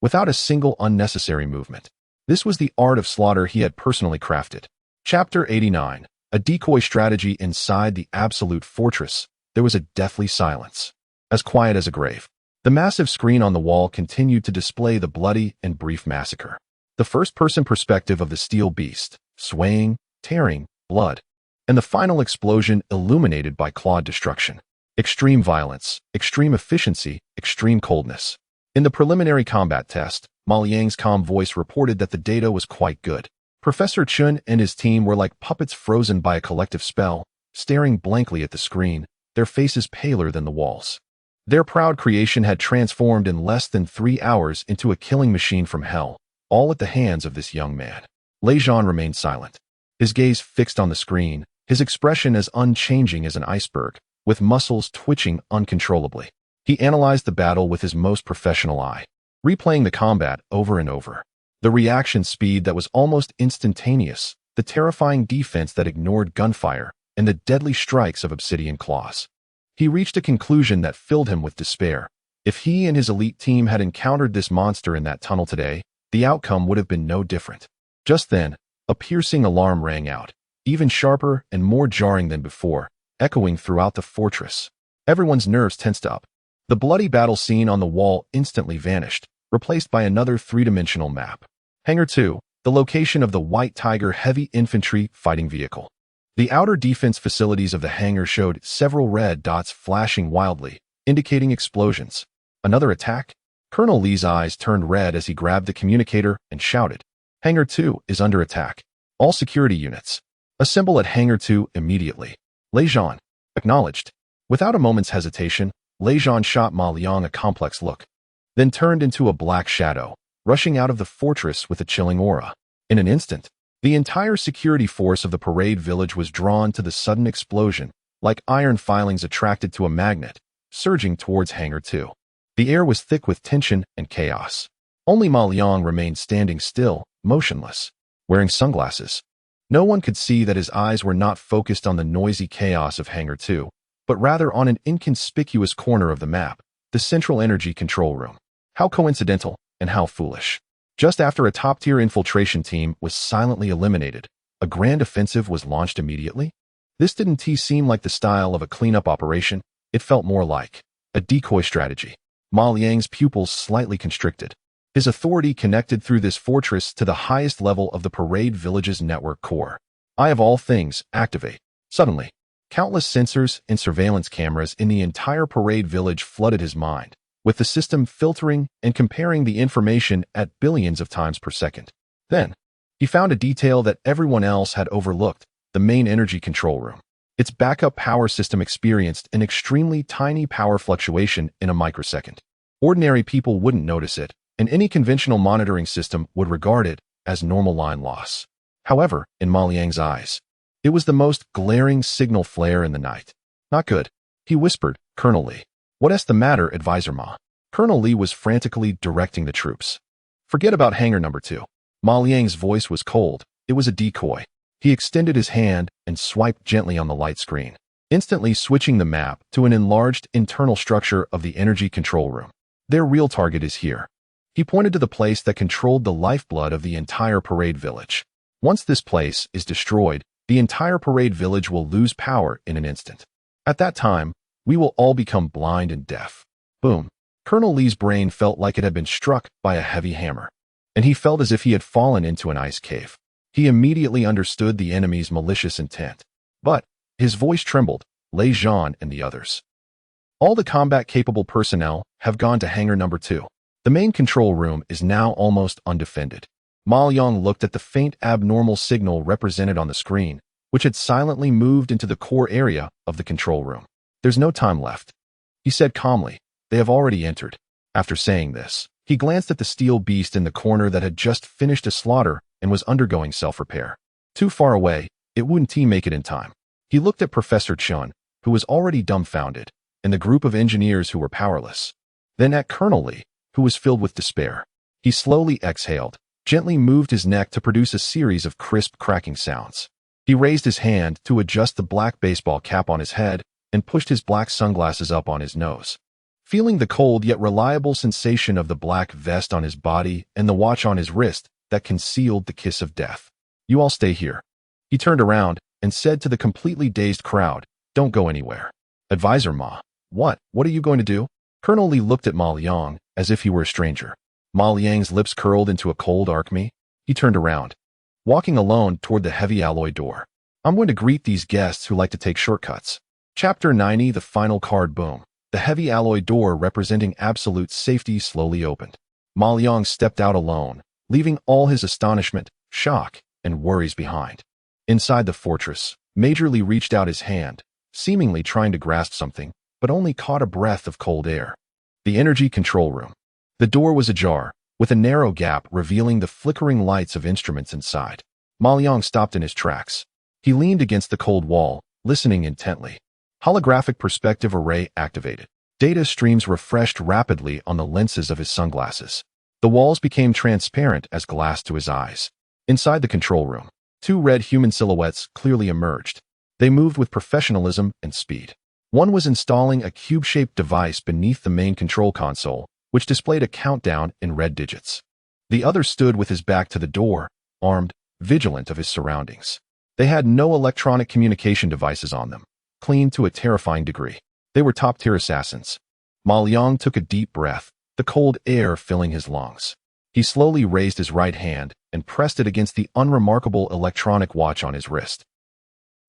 without a single unnecessary movement. This was the art of slaughter he had personally crafted. Chapter 89. A decoy strategy inside the absolute fortress. There was a deathly silence, as quiet as a grave. The massive screen on the wall continued to display the bloody and brief massacre. The first-person perspective of the steel beast, swaying, tearing, blood, and the final explosion illuminated by clawed destruction. Extreme violence, extreme efficiency, extreme coldness. In the preliminary combat test, Ma Liang's calm voice reported that the data was quite good. Professor Chun and his team were like puppets frozen by a collective spell, staring blankly at the screen, their faces paler than the walls. Their proud creation had transformed in less than 3 hours into a killing machine from hell, all at the hands of this young man. Lei Zhan remained silent, his gaze fixed on the screen, his expression as unchanging as an iceberg, with muscles twitching uncontrollably. He analyzed the battle with his most professional eye, replaying the combat over and over. The reaction speed that was almost instantaneous, the terrifying defense that ignored gunfire, and the deadly strikes of obsidian claws. He reached a conclusion that filled him with despair. If he and his elite team had encountered this monster in that tunnel today, the outcome would have been no different. Just then, a piercing alarm rang out, even sharper and more jarring than before, echoing throughout the fortress. Everyone's nerves tensed up. The bloody battle scene on the wall instantly vanished, replaced by another three-dimensional map. Hangar 2, the location of the White Tiger heavy infantry fighting vehicle. The outer defense facilities of the hangar showed several red dots flashing wildly, indicating explosions. Another attack? Colonel Lee's eyes turned red as he grabbed the communicator and shouted, "Hangar 2 is under attack. All security units, assemble at Hangar 2 immediately." Lejean, acknowledged. Without a moment's hesitation, Lejean shot Ma Liang a complex look, then turned into a black shadow, rushing out of the fortress with a chilling aura. In an instant, the entire security force of the parade village was drawn to the sudden explosion, like iron filings attracted to a magnet, surging towards Hangar 2. The air was thick with tension and chaos. Only Ma Liang remained standing still, motionless, wearing sunglasses. No one could see that his eyes were not focused on the noisy chaos of Hangar 2, but rather on an inconspicuous corner of the map, the central energy control room. How coincidental, and how foolish. Just after a top-tier infiltration team was silently eliminated, a grand offensive was launched immediately? This didn't seem like the style of a cleanup operation, it felt more like a decoy strategy. Ma Liang's pupils slightly constricted. His authority connected through this fortress to the highest level of the parade village's network core. Eye of all things, activate. Suddenly, countless sensors and surveillance cameras in the entire parade village flooded his mind, with the system filtering and comparing the information at billions of times per second. Then, he found a detail that everyone else had overlooked: the main energy control room. Its backup power system experienced an extremely tiny power fluctuation in a microsecond. Ordinary people wouldn't notice it, and any conventional monitoring system would regard it as normal line loss. However, in Ma Liang's eyes, it was the most glaring signal flare in the night. "Not good," he whispered, "Colonel Lee." "What's the matter, Advisor Ma?" Colonel Lee was frantically directing the troops. "Forget about Hangar Number 2. Ma Liang's voice was cold. It was a decoy. He extended his hand and swiped gently on the light screen, instantly switching the map to an enlarged internal structure of the energy control room. "Their real target is here." He pointed to the place that controlled the lifeblood of the entire parade village. "Once this place is destroyed, the entire parade village will lose power in an instant. At that time, we will all become blind and deaf." Boom. Colonel Lee's brain felt like it had been struck by a heavy hammer, and he felt as if he had fallen into an ice cave. He immediately understood the enemy's malicious intent. But his voice trembled. Lejean and the others. "All the combat-capable personnel have gone to Hangar Number 2. The main control room is now almost undefended." Ma Liang looked at the faint abnormal signal represented on the screen, which had silently moved into the core area of the control room. "There's no time left," he said calmly. "They have already entered." After saying this, he glanced at the steel beast in the corner that had just finished a slaughter and was undergoing self-repair. Too far away, it wouldn't make it in time. He looked at Professor Chun, who was already dumbfounded, and the group of engineers who were powerless. Then at Colonel Lee, who was filled with despair. He slowly exhaled, gently moved his neck to produce a series of crisp cracking sounds. He raised his hand to adjust the black baseball cap on his head and pushed his black sunglasses up on his nose. Feeling the cold yet reliable sensation of the black vest on his body and the watch on his wrist that concealed the kiss of death. "You all stay here." He turned around and said to the completely dazed crowd, "Don't go anywhere." "Advisor Ma, what are you going to do?" Colonel Lee looked at Ma Liang as if he were a stranger. Ma Liang's lips curled into a cold arc. He turned around, walking alone toward the heavy alloy door. "I'm going to greet these guests who like to take shortcuts." Chapter 90, the final card. Boom. The heavy alloy door representing absolute safety slowly opened. Ma Liang stepped out alone, leaving all his astonishment, shock, and worries behind. Inside the fortress, Major Lee reached out his hand, seemingly trying to grasp something, but only caught a breath of cold air. The energy control room. The door was ajar, with a narrow gap revealing the flickering lights of instruments inside. Ma Liang stopped in his tracks. He leaned against the cold wall, listening intently. Holographic perspective array activated. Data streams refreshed rapidly on the lenses of his sunglasses. The walls became transparent as glass to his eyes. Inside the control room, two red human silhouettes clearly emerged. They moved with professionalism and speed. One was installing a cube-shaped device beneath the main control console, which displayed a countdown in red digits. The other stood with his back to the door, armed, vigilant of his surroundings. They had no electronic communication devices on them, clean to a terrifying degree. They were top-tier assassins. Ma Liang took a deep breath, the cold air filling his lungs. He slowly raised his right hand and pressed it against the unremarkable electronic watch on his wrist.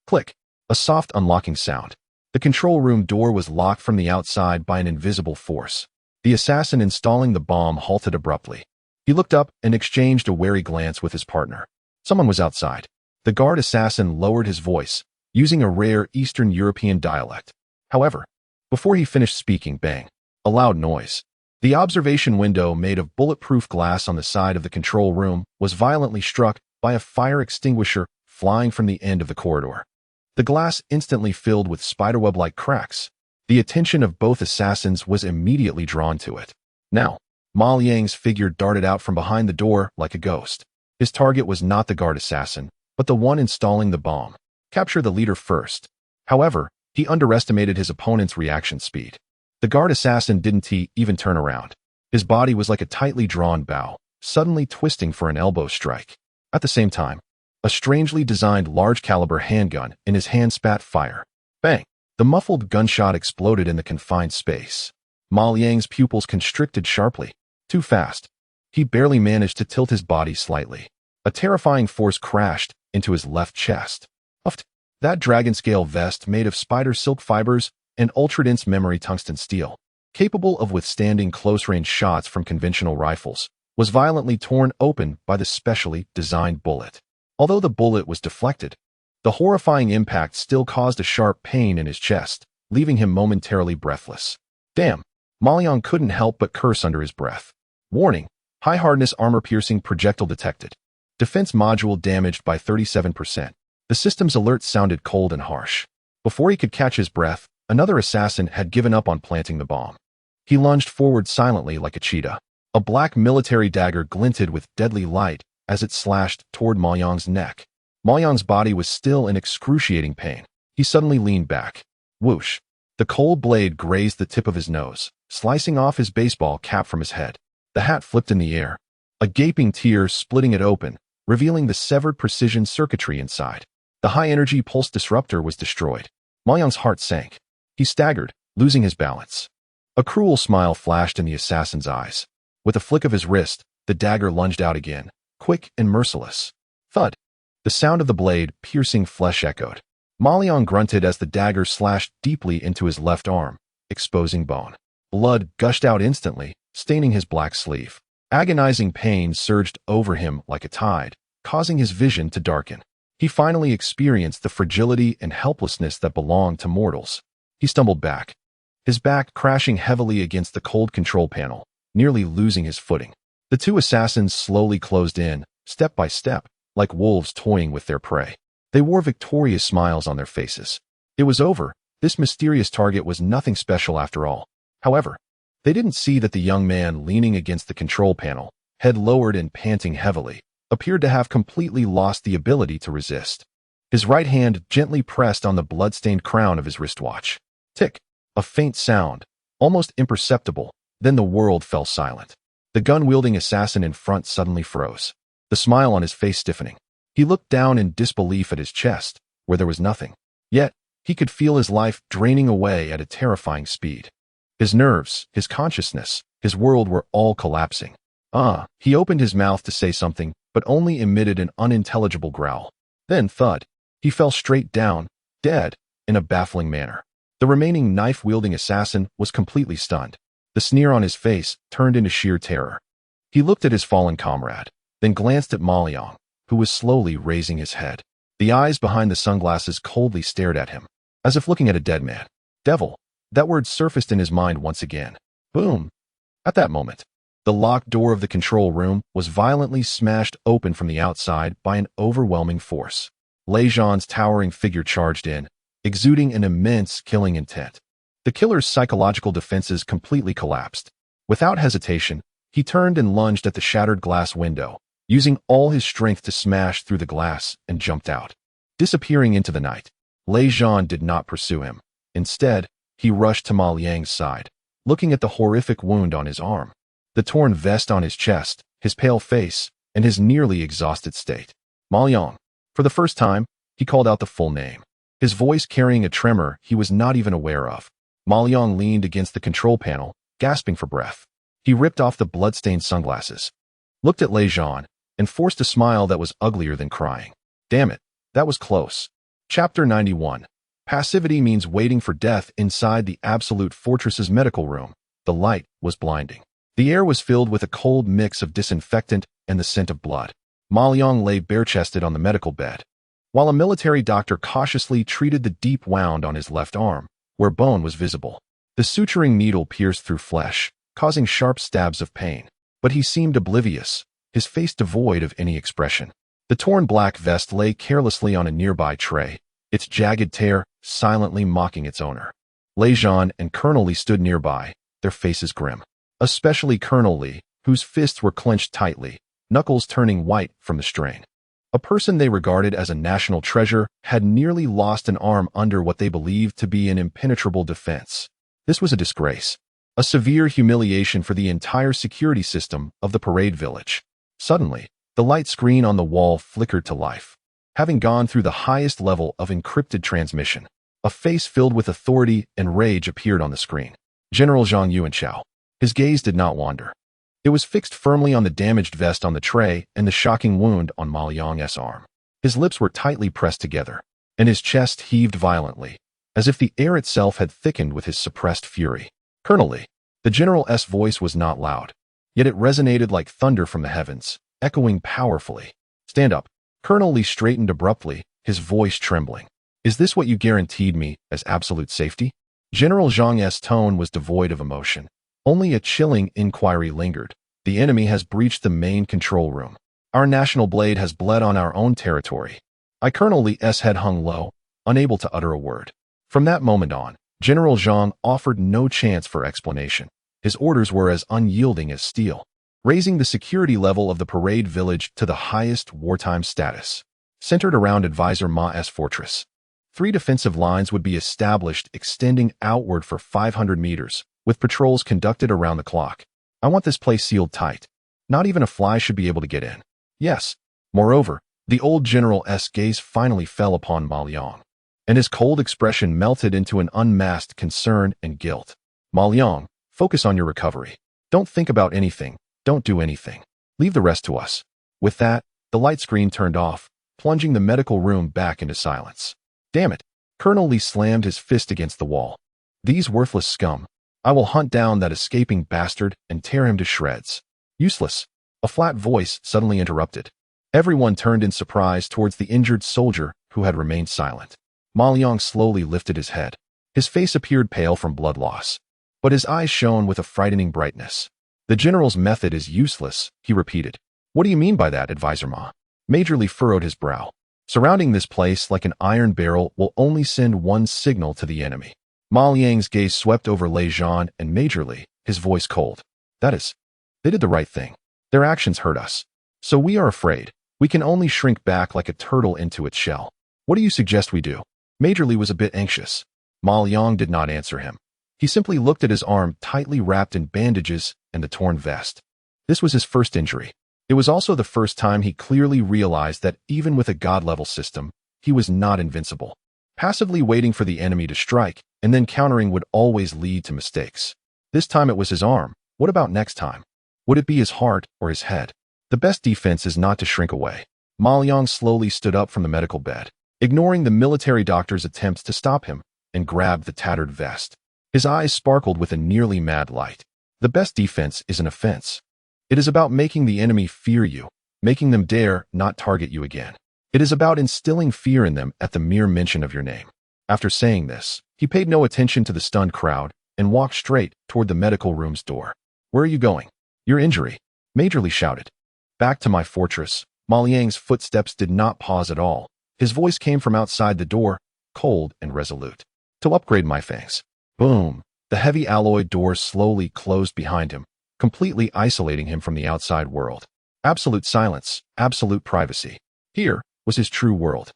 Click, a soft unlocking sound. The control room door was locked from the outside by an invisible force. The assassin installing the bomb halted abruptly. He looked up and exchanged a wary glance with his partner. Someone was outside. The guard assassin lowered his voice, using a rare Eastern European dialect. However, before he finished speaking, bang, a loud noise. The observation window made of bulletproof glass on the side of the control room was violently struck by a fire extinguisher flying from the end of the corridor. The glass instantly filled with spiderweb-like cracks. The attention of both assassins was immediately drawn to it. Now, Ma Liang's figure darted out from behind the door like a ghost. His target was not the guard assassin, but the one installing the bomb. Capture the leader first. However, he underestimated his opponent's reaction speed. The guard assassin didn't even turn around. His body was like a tightly drawn bow, suddenly twisting for an elbow strike. At the same time, a strangely designed large-caliber handgun in his hand spat fire. Bang! The muffled gunshot exploded in the confined space. Ma Liang's pupils constricted sharply. Too fast. He barely managed to tilt his body slightly. A terrifying force crashed into his left chest. Uffed. That dragon-scale vest made of spider silk fibers and ultra-dense memory tungsten steel, capable of withstanding close-range shots from conventional rifles, was violently torn open by the specially designed bullet. Although the bullet was deflected, the horrifying impact still caused a sharp pain in his chest, leaving him momentarily breathless. Damn! Ma Liang couldn't help but curse under his breath. Warning, high-hardness armor-piercing projectile detected. Defense module damaged by 37%. The system's alert sounded cold and harsh. Before he could catch his breath, another assassin had given up on planting the bomb. He lunged forward silently like a cheetah. A black military dagger glinted with deadly light as it slashed toward Ma Liang's neck. Ma Liang's body was still in excruciating pain. He suddenly leaned back. Whoosh! The cold blade grazed the tip of his nose, slicing off his baseball cap from his head. The hat flipped in the air, a gaping tear splitting it open, revealing the severed precision circuitry inside. The high-energy pulse disruptor was destroyed. Ma Liang's heart sank. He staggered, losing his balance. A cruel smile flashed in the assassin's eyes. With a flick of his wrist, the dagger lunged out again, quick and merciless. Thud! The sound of the blade piercing flesh echoed. Ma Liang grunted as the dagger slashed deeply into his left arm, exposing bone. Blood gushed out instantly, staining his black sleeve. Agonizing pain surged over him like a tide, causing his vision to darken. He finally experienced the fragility and helplessness that belonged to mortals. He stumbled back, his back crashing heavily against the cold control panel, nearly losing his footing. The two assassins slowly closed in, step by step, like wolves toying with their prey. They wore victorious smiles on their faces. It was over. This mysterious target was nothing special after all. However, they didn't see that the young man leaning against the control panel, head lowered and panting heavily, appeared to have completely lost the ability to resist. His right hand gently pressed on the blood-stained crown of his wristwatch. Tick! A faint sound, almost imperceptible, then the world fell silent. The gun-wielding assassin in front suddenly froze, the smile on his face stiffening. He looked down in disbelief at his chest, where there was nothing. Yet, he could feel his life draining away at a terrifying speed. His nerves, his consciousness, his world were all collapsing. He opened his mouth to say something, but only emitted an unintelligible growl. Then, thud, he fell straight down, dead, in a baffling manner. The remaining knife-wielding assassin was completely stunned. The sneer on his face turned into sheer terror. He looked at his fallen comrade, then glanced at Ma Liang, who was slowly raising his head. The eyes behind the sunglasses coldly stared at him, as if looking at a dead man. Devil, that word surfaced in his mind once again. Boom! At that moment, the locked door of the control room was violently smashed open from the outside by an overwhelming force. Lei Zhan's towering figure charged in, exuding an immense killing intent. The killer's psychological defenses completely collapsed. Without hesitation, he turned and lunged at the shattered glass window, using all his strength to smash through the glass and jumped out. Disappearing into the night, Lei Zhan did not pursue him. Instead, he rushed to Ma Liang's side, looking at the horrific wound on his arm, the torn vest on his chest, his pale face, and his nearly exhausted state. Ma Liang. For the first time, he called out the full name, his voice carrying a tremor he was not even aware of. Ma Liang leaned against the control panel, gasping for breath. He ripped off the blood-stained sunglasses, looked at Lei Zhan, and forced a smile that was uglier than crying. Damn it, that was close. Chapter 91. Passivity means waiting for death inside the Absolute Fortress's medical room. The light was blinding. The air was filled with a cold mix of disinfectant and the scent of blood. Ma Liang lay bare-chested on the medical bed, while a military doctor cautiously treated the deep wound on his left arm, where bone was visible. The suturing needle pierced through flesh, causing sharp stabs of pain. But he seemed oblivious, his face devoid of any expression. The torn black vest lay carelessly on a nearby tray, its jagged tear silently mocking its owner. Lei Zhan and Colonel Li stood nearby, their faces grim. Especially Colonel Li, whose fists were clenched tightly, knuckles turning white from the strain. A person they regarded as a national treasure had nearly lost an arm under what they believed to be an impenetrable defense. This was a disgrace, a severe humiliation for the entire security system of the parade village. Suddenly, the light screen on the wall flickered to life. Having gone through the highest level of encrypted transmission, a face filled with authority and rage appeared on the screen. General Zhang Yuanchao. His gaze did not wander. It was fixed firmly on the damaged vest on the tray and the shocking wound on Ma Liang's arm. His lips were tightly pressed together, and his chest heaved violently, as if the air itself had thickened with his suppressed fury. Colonel Li. The general's voice was not loud, yet it resonated like thunder from the heavens, echoing powerfully. Stand up. Colonel Li straightened abruptly, his voice trembling. Is this what you guaranteed me as absolute safety? General Zhang's tone was devoid of emotion. Only a chilling inquiry lingered. The enemy has breached the main control room. Our national blade has bled on our own territory. Colonel Li's head hung low, unable to utter a word. From that moment on, General Zhang offered no chance for explanation. His orders were as unyielding as steel, raising the security level of the parade village to the highest wartime status. Centered around Advisor Ma's fortress, 3 defensive lines would be established extending outward for 500 meters, with patrols conducted around the clock. I want this place sealed tight. Not even a fly should be able to get in. Yes. Moreover, the old general's gaze finally fell upon Ma Liang, and his cold expression melted into an unmasked concern and guilt. Ma Liang, focus on your recovery. Don't think about anything. Don't do anything. Leave the rest to us. With that, the light screen turned off, plunging the medical room back into silence. Damn it. Colonel Li slammed his fist against the wall. These worthless scum. I will hunt down that escaping bastard and tear him to shreds. Useless. A flat voice suddenly interrupted. Everyone turned in surprise towards the injured soldier who had remained silent. Ma Liang slowly lifted his head. His face appeared pale from blood loss, but his eyes shone with a frightening brightness. The general's method is useless, he repeated. What do you mean by that, Advisor Ma? Major Li furrowed his brow. Surrounding this place like an iron barrel will only send one signal to the enemy. Ma Liang's gaze swept over Lei Zhan and Major Li, his voice cold. That is, they did the right thing. Their actions hurt us. So we are afraid. We can only shrink back like a turtle into its shell. What do you suggest we do? Major Li was a bit anxious. Ma Liang did not answer him. He simply looked at his arm tightly wrapped in bandages and the torn vest. This was his first injury. It was also the first time he clearly realized that even with a god-level system, he was not invincible. Passively waiting for the enemy to strike and then countering would always lead to mistakes. This time it was his arm. What about next time? Would it be his heart or his head? The best defense is not to shrink away. Ma Liang slowly stood up from the medical bed, ignoring the military doctor's attempts to stop him, and grabbed the tattered vest. His eyes sparkled with a nearly mad light. The best defense is an offense. It is about making the enemy fear you, making them dare not target you again. It is about instilling fear in them at the mere mention of your name. After saying this, he paid no attention to the stunned crowd and walked straight toward the medical room's door. Where are you going? Your injury, Major Li shouted. Back to my fortress. Ma Liang's footsteps did not pause at all, His voice came from outside the door, cold and resolute. To upgrade my fangs. Boom. The heavy alloy door slowly closed behind him, completely isolating him from the outside world. Absolute silence, absolute privacy. Here was his true world.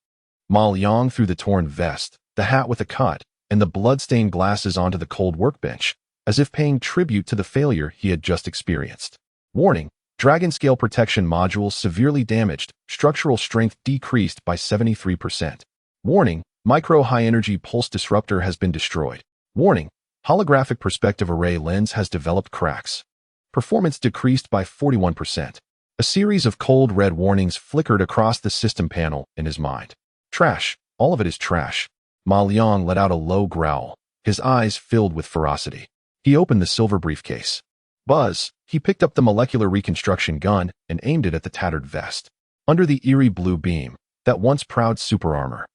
Ma Liang threw the torn vest, the hat with a cut, and the blood-stained glasses onto the cold workbench, as if paying tribute to the failure he had just experienced. Warning: Dragon Scale Protection Module severely damaged, structural strength decreased by 73%. Warning: Micro High-Energy Pulse Disruptor has been destroyed. Warning: Holographic Perspective Array Lens has developed cracks. Performance decreased by 41%. A series of cold red warnings flickered across the system panel in his mind. Trash. All of it is trash. Ma Liang let out a low growl, his eyes filled with ferocity. He opened the silver briefcase. Buzz. He picked up the molecular reconstruction gun and aimed it at the tattered vest. Under the eerie blue beam, that once proud super armor,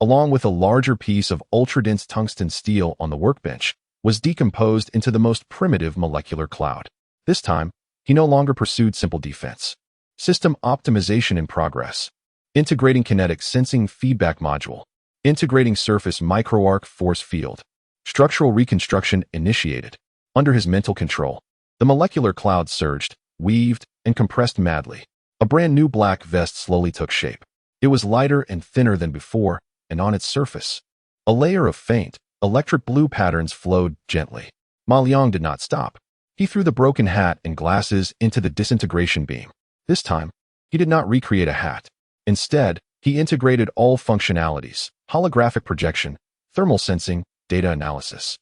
along with a larger piece of ultra-dense tungsten steel on the workbench, was decomposed into the most primitive molecular cloud. This time, he no longer pursued simple defense. System optimization in progress. Integrating kinetic sensing feedback module. Integrating surface microarc force field. Structural reconstruction initiated. Under his mental control, the molecular cloud surged, weaved, and compressed madly. A brand new black vest slowly took shape. It was lighter and thinner than before, and on its surface, a layer of faint, electric blue patterns flowed gently. Ma Liang did not stop. He threw the broken hat and glasses into the disintegration beam. This time, he did not recreate a hat. Instead, he integrated all functionalities: holographic projection, thermal sensing, data analysis,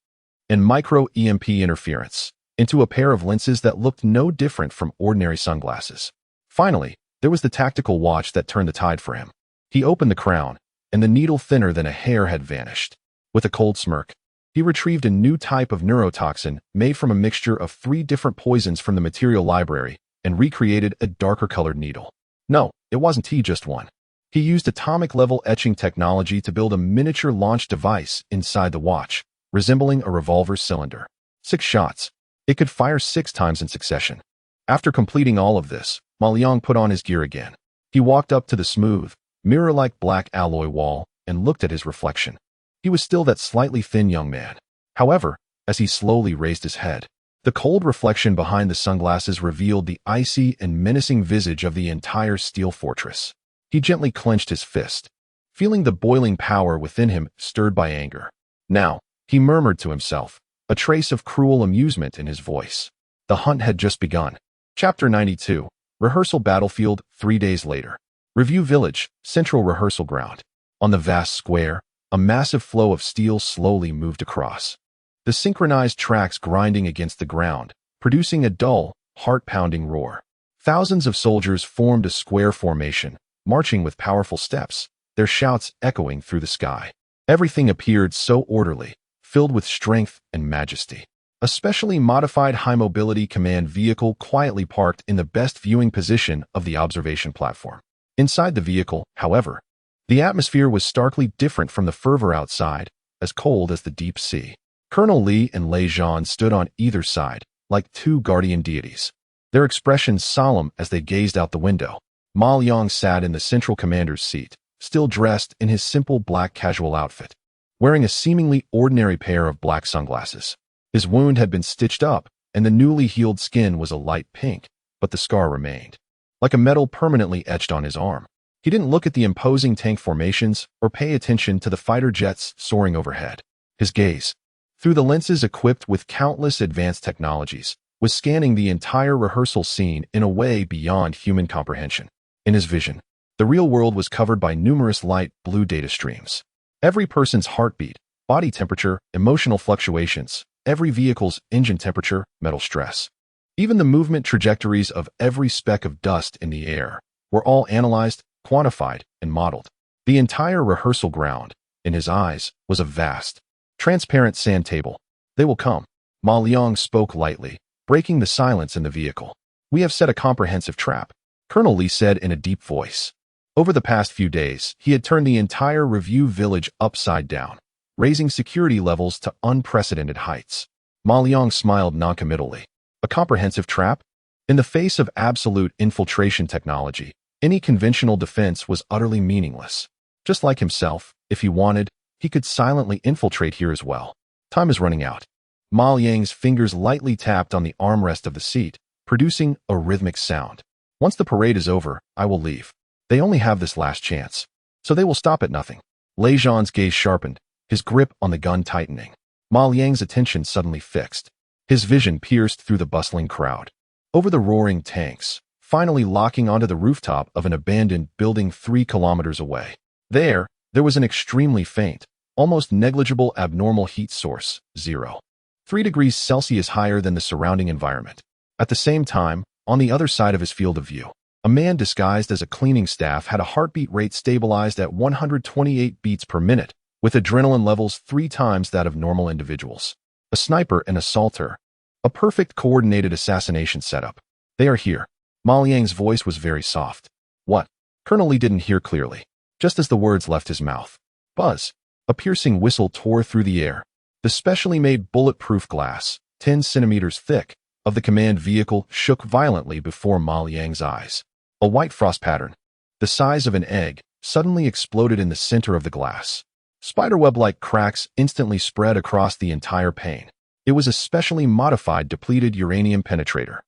and micro-EMP interference into a pair of lenses that looked no different from ordinary sunglasses. Finally, there was the tactical watch that turned the tide for him. He opened the crown, and the needle thinner than a hair had vanished. With a cold smirk, he retrieved a new type of neurotoxin made from a mixture of 3 different poisons from the material library and recreated a darker-colored needle. No, it wasn't just one. He used atomic-level etching technology to build a miniature launch device inside the watch, resembling a revolver cylinder. 6 shots. It could fire 6 times in succession. After completing all of this, Ma Liang put on his gear again. He walked up to the smooth, mirror-like black alloy wall and looked at his reflection. He was still that slightly thin young man. However, as he slowly raised his head, the cold reflection behind the sunglasses revealed the icy and menacing visage of the entire steel fortress. He gently clenched his fist, feeling the boiling power within him stirred by anger. Now, he murmured to himself, a trace of cruel amusement in his voice. The hunt had just begun. Chapter 92. Rehearsal Battlefield 3 days later. Review Village, Central Rehearsal Ground. On the vast square, a massive flow of steel slowly moved across. The synchronized tracks grinding against the ground, producing a dull, heart-pounding roar. Thousands of soldiers formed a square formation, marching with powerful steps, their shouts echoing through the sky. Everything appeared so orderly, filled with strength and majesty. A specially modified high-mobility command vehicle quietly parked in the best viewing position of the observation platform. Inside the vehicle, however, the atmosphere was starkly different from the fervor outside, as cold as the deep sea. Colonel Li and Lei Zhan stood on either side, like 2 guardian deities, their expressions solemn as they gazed out the window. Ma Liang sat in the central commander's seat, still dressed in his simple black casual outfit, wearing a seemingly ordinary pair of black sunglasses. His wound had been stitched up, and the newly healed skin was a light pink, but the scar remained, like a metal permanently etched on his arm. He didn't look at the imposing tank formations or pay attention to the fighter jets soaring overhead. His gaze, through the lenses equipped with countless advanced technologies, was scanning the entire rehearsal scene in a way beyond human comprehension. In his vision, the real world was covered by numerous light blue data streams. Every person's heartbeat, body temperature, emotional fluctuations, every vehicle's engine temperature, metal stress. Even the movement trajectories of every speck of dust in the air were all analyzed, quantified, and modeled. The entire rehearsal ground, in his eyes, was a vast, transparent sand table. They will come. Ma Liang spoke lightly, breaking the silence in the vehicle. We have set a comprehensive trap, Colonel Li said in a deep voice. Over the past few days, he had turned the entire review village upside down, raising security levels to unprecedented heights. Ma Liang smiled noncommittally. A comprehensive trap? In the face of absolute infiltration technology, any conventional defense was utterly meaningless. Just like himself, if he wanted, he could silently infiltrate here as well. Time is running out. Ma Liang's fingers lightly tapped on the armrest of the seat, producing a rhythmic sound. Once the parade is over, I will leave. They only have this last chance, so they will stop at nothing. Lei Zhan's gaze sharpened, his grip on the gun tightening. Ma Liang's attention suddenly fixed. His vision pierced through the bustling crowd. Over the roaring tanks, finally locking onto the rooftop of an abandoned building 3 kilometers away. There was an extremely faint, almost negligible abnormal heat source, 0.3 degrees Celsius higher than the surrounding environment. At the same time, on the other side of his field of view, a man disguised as a cleaning staff had a heartbeat rate stabilized at 128 beats per minute, with adrenaline levels 3 times that of normal individuals. A sniper and assaulter. A perfect coordinated assassination setup. They are here. Ma Liang's voice was very soft. What? Colonel Li didn't hear clearly. Just as the words left his mouth. Buzz. A piercing whistle tore through the air. The specially made bulletproof glass, 10 centimeters thick, of the command vehicle shook violently before Ma Liang's eyes. A white frost pattern, the size of an egg, suddenly exploded in the center of the glass. Spiderweb-like cracks instantly spread across the entire pane. It was a specially modified depleted uranium penetrator.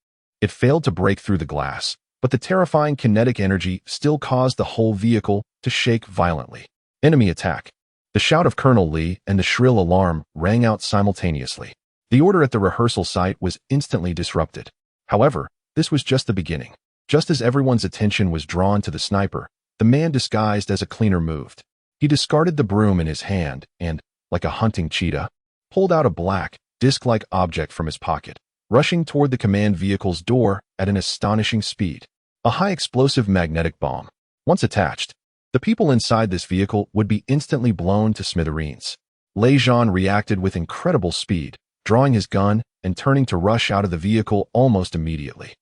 It failed to break through the glass, but the terrifying kinetic energy still caused the whole vehicle to shake violently. Enemy attack. The shout of Colonel Li and the shrill alarm rang out simultaneously. The order at the rehearsal site was instantly disrupted. However, this was just the beginning. Just as everyone's attention was drawn to the sniper, the man disguised as a cleaner moved. He discarded the broom in his hand and, like a hunting cheetah, pulled out a black, disc-like object from his pocket, rushing toward the command vehicle's door at an astonishing speed. A high-explosive magnetic bomb. Once attached, the people inside this vehicle would be instantly blown to smithereens. Lei Zhan reacted with incredible speed, drawing his gun and turning to rush out of the vehicle almost immediately.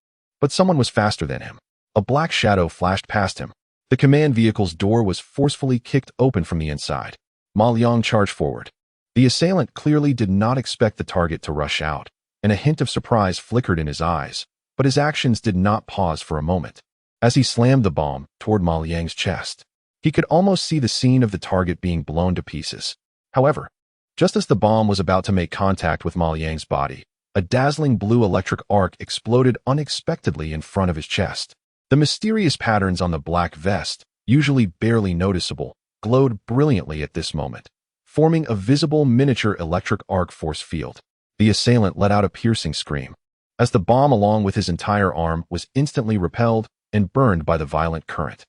But someone was faster than him. A black shadow flashed past him. The command vehicle's door was forcefully kicked open from the inside. Ma Liang charged forward. The assailant clearly did not expect the target to rush out, and a hint of surprise flickered in his eyes, but his actions did not pause for a moment. As he slammed the bomb toward Ma Liang's chest, he could almost see the scene of the target being blown to pieces. However, just as the bomb was about to make contact with Ma Liang's body, a dazzling blue electric arc exploded unexpectedly in front of his chest. The mysterious patterns on the black vest, usually barely noticeable, glowed brilliantly at this moment, forming a visible miniature electric arc force field. The assailant let out a piercing scream, as the bomb along with his entire arm was instantly repelled and burned by the violent current.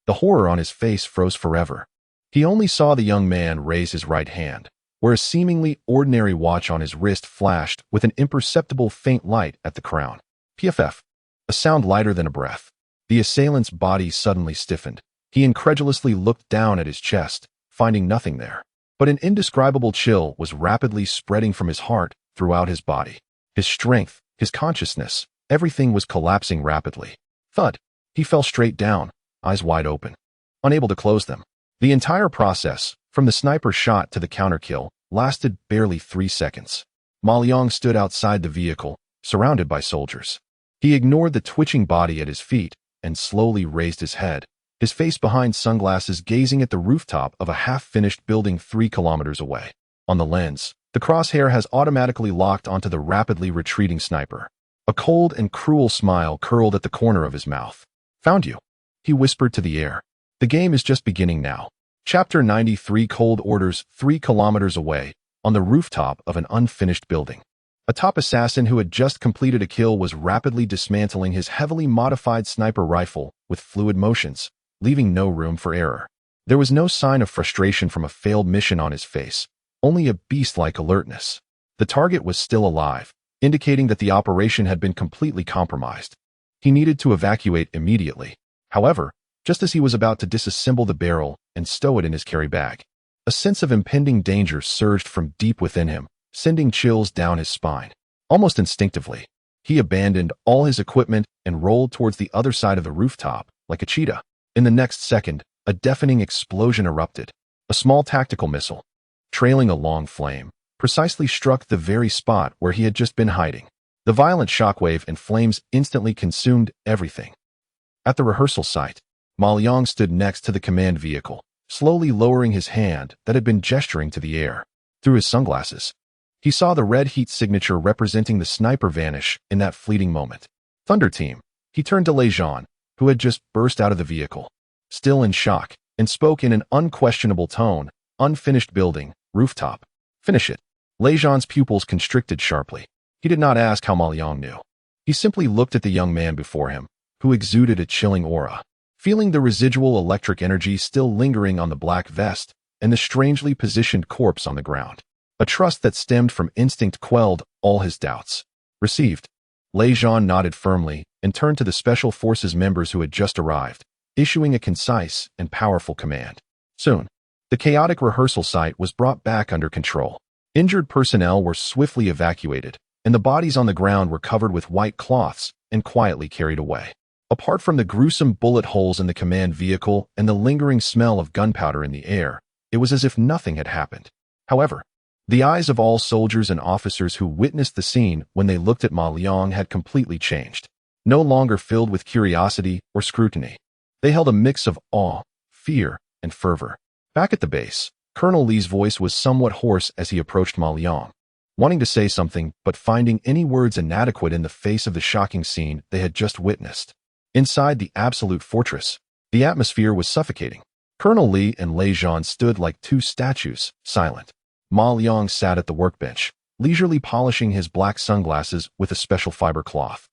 The horror on his face froze forever. He only saw the young man raise his right hand, where a seemingly ordinary watch on his wrist flashed with an imperceptible faint light at the crown. PFF. A sound lighter than a breath. The assailant's body suddenly stiffened. He incredulously looked down at his chest, finding nothing there. But an indescribable chill was rapidly spreading from his heart throughout his body. His strength, his consciousness, everything was collapsing rapidly. Thud. He fell straight down, eyes wide open, unable to close them. The entire process, from the sniper shot to the counterkill, lasted barely 3 seconds. Ma Liang stood outside the vehicle, surrounded by soldiers. He ignored the twitching body at his feet and slowly raised his head, his face behind sunglasses gazing at the rooftop of a half-finished building 3 kilometers away. On the lens, the crosshair has automatically locked onto the rapidly retreating sniper. A cold and cruel smile curled at the corner of his mouth. Found you, he whispered to the air. The game is just beginning now. Chapter 93. Cold orders 3 kilometers away, on the rooftop of an unfinished building. A top assassin who had just completed a kill was rapidly dismantling his heavily modified sniper rifle with fluid motions, leaving no room for error. There was no sign of frustration from a failed mission on his face, only a beast-like alertness. The target was still alive, indicating that the operation had been completely compromised. He needed to evacuate immediately. However, just as he was about to disassemble the barrel and stow it in his carry bag, a sense of impending danger surged from deep within him, sending chills down his spine. Almost instinctively, he abandoned all his equipment and rolled towards the other side of the rooftop, like a cheetah. In the next second, a deafening explosion erupted. A small tactical missile, trailing a long flame, precisely struck the very spot where he had just been hiding. The violent shockwave and flames instantly consumed everything. At the rehearsal site, Ma Liang stood next to the command vehicle, slowly lowering his hand that had been gesturing to the air. Through his sunglasses, he saw the red heat signature representing the sniper vanish in that fleeting moment. Thunder Team. He turned to Lejean, who had just burst out of the vehicle, still in shock, and spoke in an unquestionable tone. Unfinished building, rooftop. Finish it. Lejean's pupils constricted sharply. He did not ask how Ma Liang knew. He simply looked at the young man before him, who exuded a chilling aura. Feeling the residual electric energy still lingering on the black vest and the strangely positioned corpse on the ground, a trust that stemmed from instinct quelled all his doubts. Received. Lejean nodded firmly and turned to the Special Forces members who had just arrived, issuing a concise and powerful command. Soon, the chaotic rehearsal site was brought back under control. Injured personnel were swiftly evacuated, and the bodies on the ground were covered with white cloths and quietly carried away. Apart from the gruesome bullet holes in the command vehicle and the lingering smell of gunpowder in the air, it was as if nothing had happened. However, the eyes of all soldiers and officers who witnessed the scene when they looked at Ma Liang had completely changed. No longer filled with curiosity or scrutiny. They held a mix of awe, fear, and fervor. Back at the base, Colonel Li's voice was somewhat hoarse as he approached Ma Liang, wanting to say something but finding any words inadequate in the face of the shocking scene they had just witnessed. Inside the absolute fortress, the atmosphere was suffocating. Colonel Li and Lejean stood like two statues, silent. Ma Liang sat at the workbench, leisurely polishing his black sunglasses with a special fiber cloth,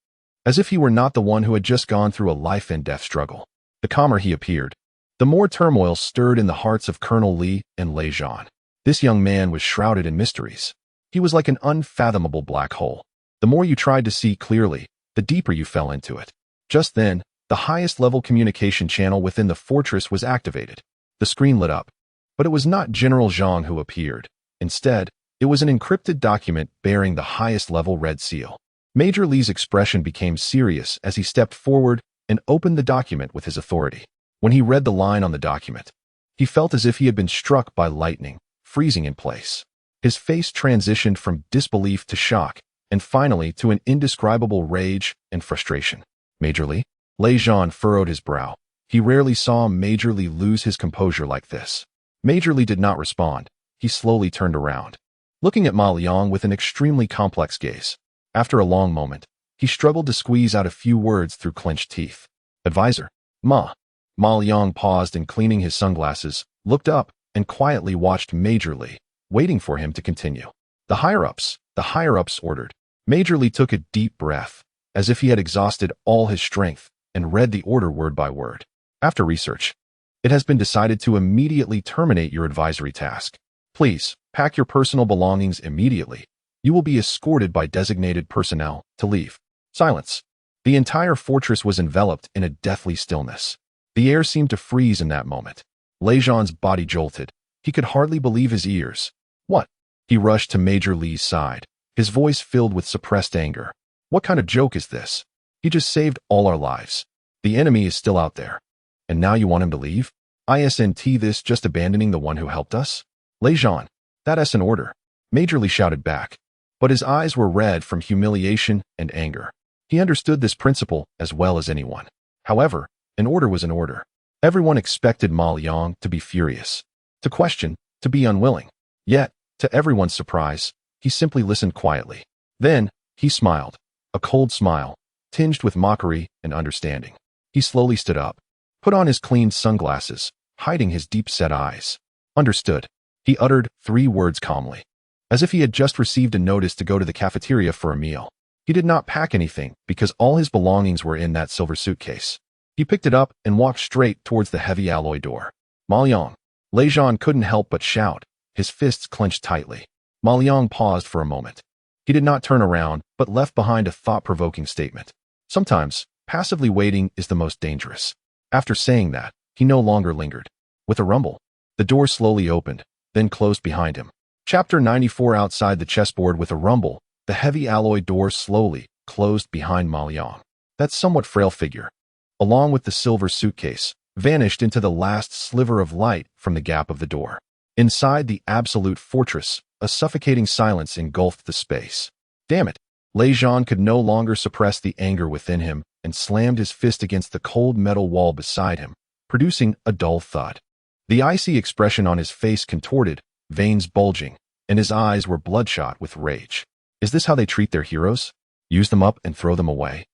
as if he were not the one who had just gone through a life-and-death struggle. The calmer he appeared, the more turmoil stirred in the hearts of Colonel Li and Lejean. This young man was shrouded in mysteries. He was like an unfathomable black hole. The more you tried to see clearly, the deeper you fell into it. Just then, the highest-level communication channel within the fortress was activated. The screen lit up. But it was not General Zhang who appeared. Instead, it was an encrypted document bearing the highest-level red seal. Major Li's expression became serious as he stepped forward and opened the document with his authority. When he read the line on the document, he felt as if he had been struck by lightning, freezing in place. His face transitioned from disbelief to shock, and finally to an indescribable rage and frustration. Major Li? Lejean furrowed his brow. He rarely saw Major Li lose his composure like this. Major Li did not respond. He slowly turned around, looking at Ma Liang with an extremely complex gaze. After a long moment, he struggled to squeeze out a few words through clenched teeth. Advisor. Ma Liang paused and, cleaning his sunglasses, looked up and quietly watched Major Li, waiting for him to continue. The higher-ups ordered. Major Li took a deep breath, as if he had exhausted all his strength, and read the order word by word. After research, it has been decided to immediately terminate your advisory task. Please, pack your personal belongings immediately. You will be escorted by designated personnel to leave. Silence. The entire fortress was enveloped in a deathly stillness. The air seemed to freeze in that moment. Lejean's body jolted. He could hardly believe his ears. What? He rushed to Major Li's side, his voice filled with suppressed anger. What kind of joke is this? He just saved all our lives. The enemy is still out there. And now you want him to leave? Isn't this just abandoning the one who helped us? Lejean, that's an order. Major Li shouted back, but his eyes were red from humiliation and anger. He understood this principle as well as anyone. However, an order was an order. Everyone expected Ma Liang to be furious, to question, to be unwilling. Yet, to everyone's surprise, he simply listened quietly. Then, he smiled, a cold smile, tinged with mockery and understanding. He slowly stood up, put on his cleaned sunglasses, hiding his deep-set eyes. Understood. He uttered 3 words calmly, as if he had just received a notice to go to the cafeteria for a meal. He did not pack anything because all his belongings were in that silver suitcase. He picked it up and walked straight towards the heavy alloy door. Ma Liang. Lejean couldn't help but shout, his fists clenched tightly. Ma Liang paused for a moment. He did not turn around, but left behind a thought-provoking statement. Sometimes, passively waiting is the most dangerous. After saying that, he no longer lingered. With a rumble, the door slowly opened, then closed behind him. Chapter 94. Outside the chessboard. With a rumble, the heavy alloy door slowly closed behind Ma Liang. That somewhat frail figure, along with the silver suitcase, vanished into the last sliver of light from the gap of the door. Inside the absolute fortress, a suffocating silence engulfed the space. Damn it! Lejean could no longer suppress the anger within him and slammed his fist against the cold metal wall beside him, producing a dull thud. The icy expression on his face contorted, veins bulging, and his eyes were bloodshot with rage. Is this how they treat their heroes? Use them up and throw them away?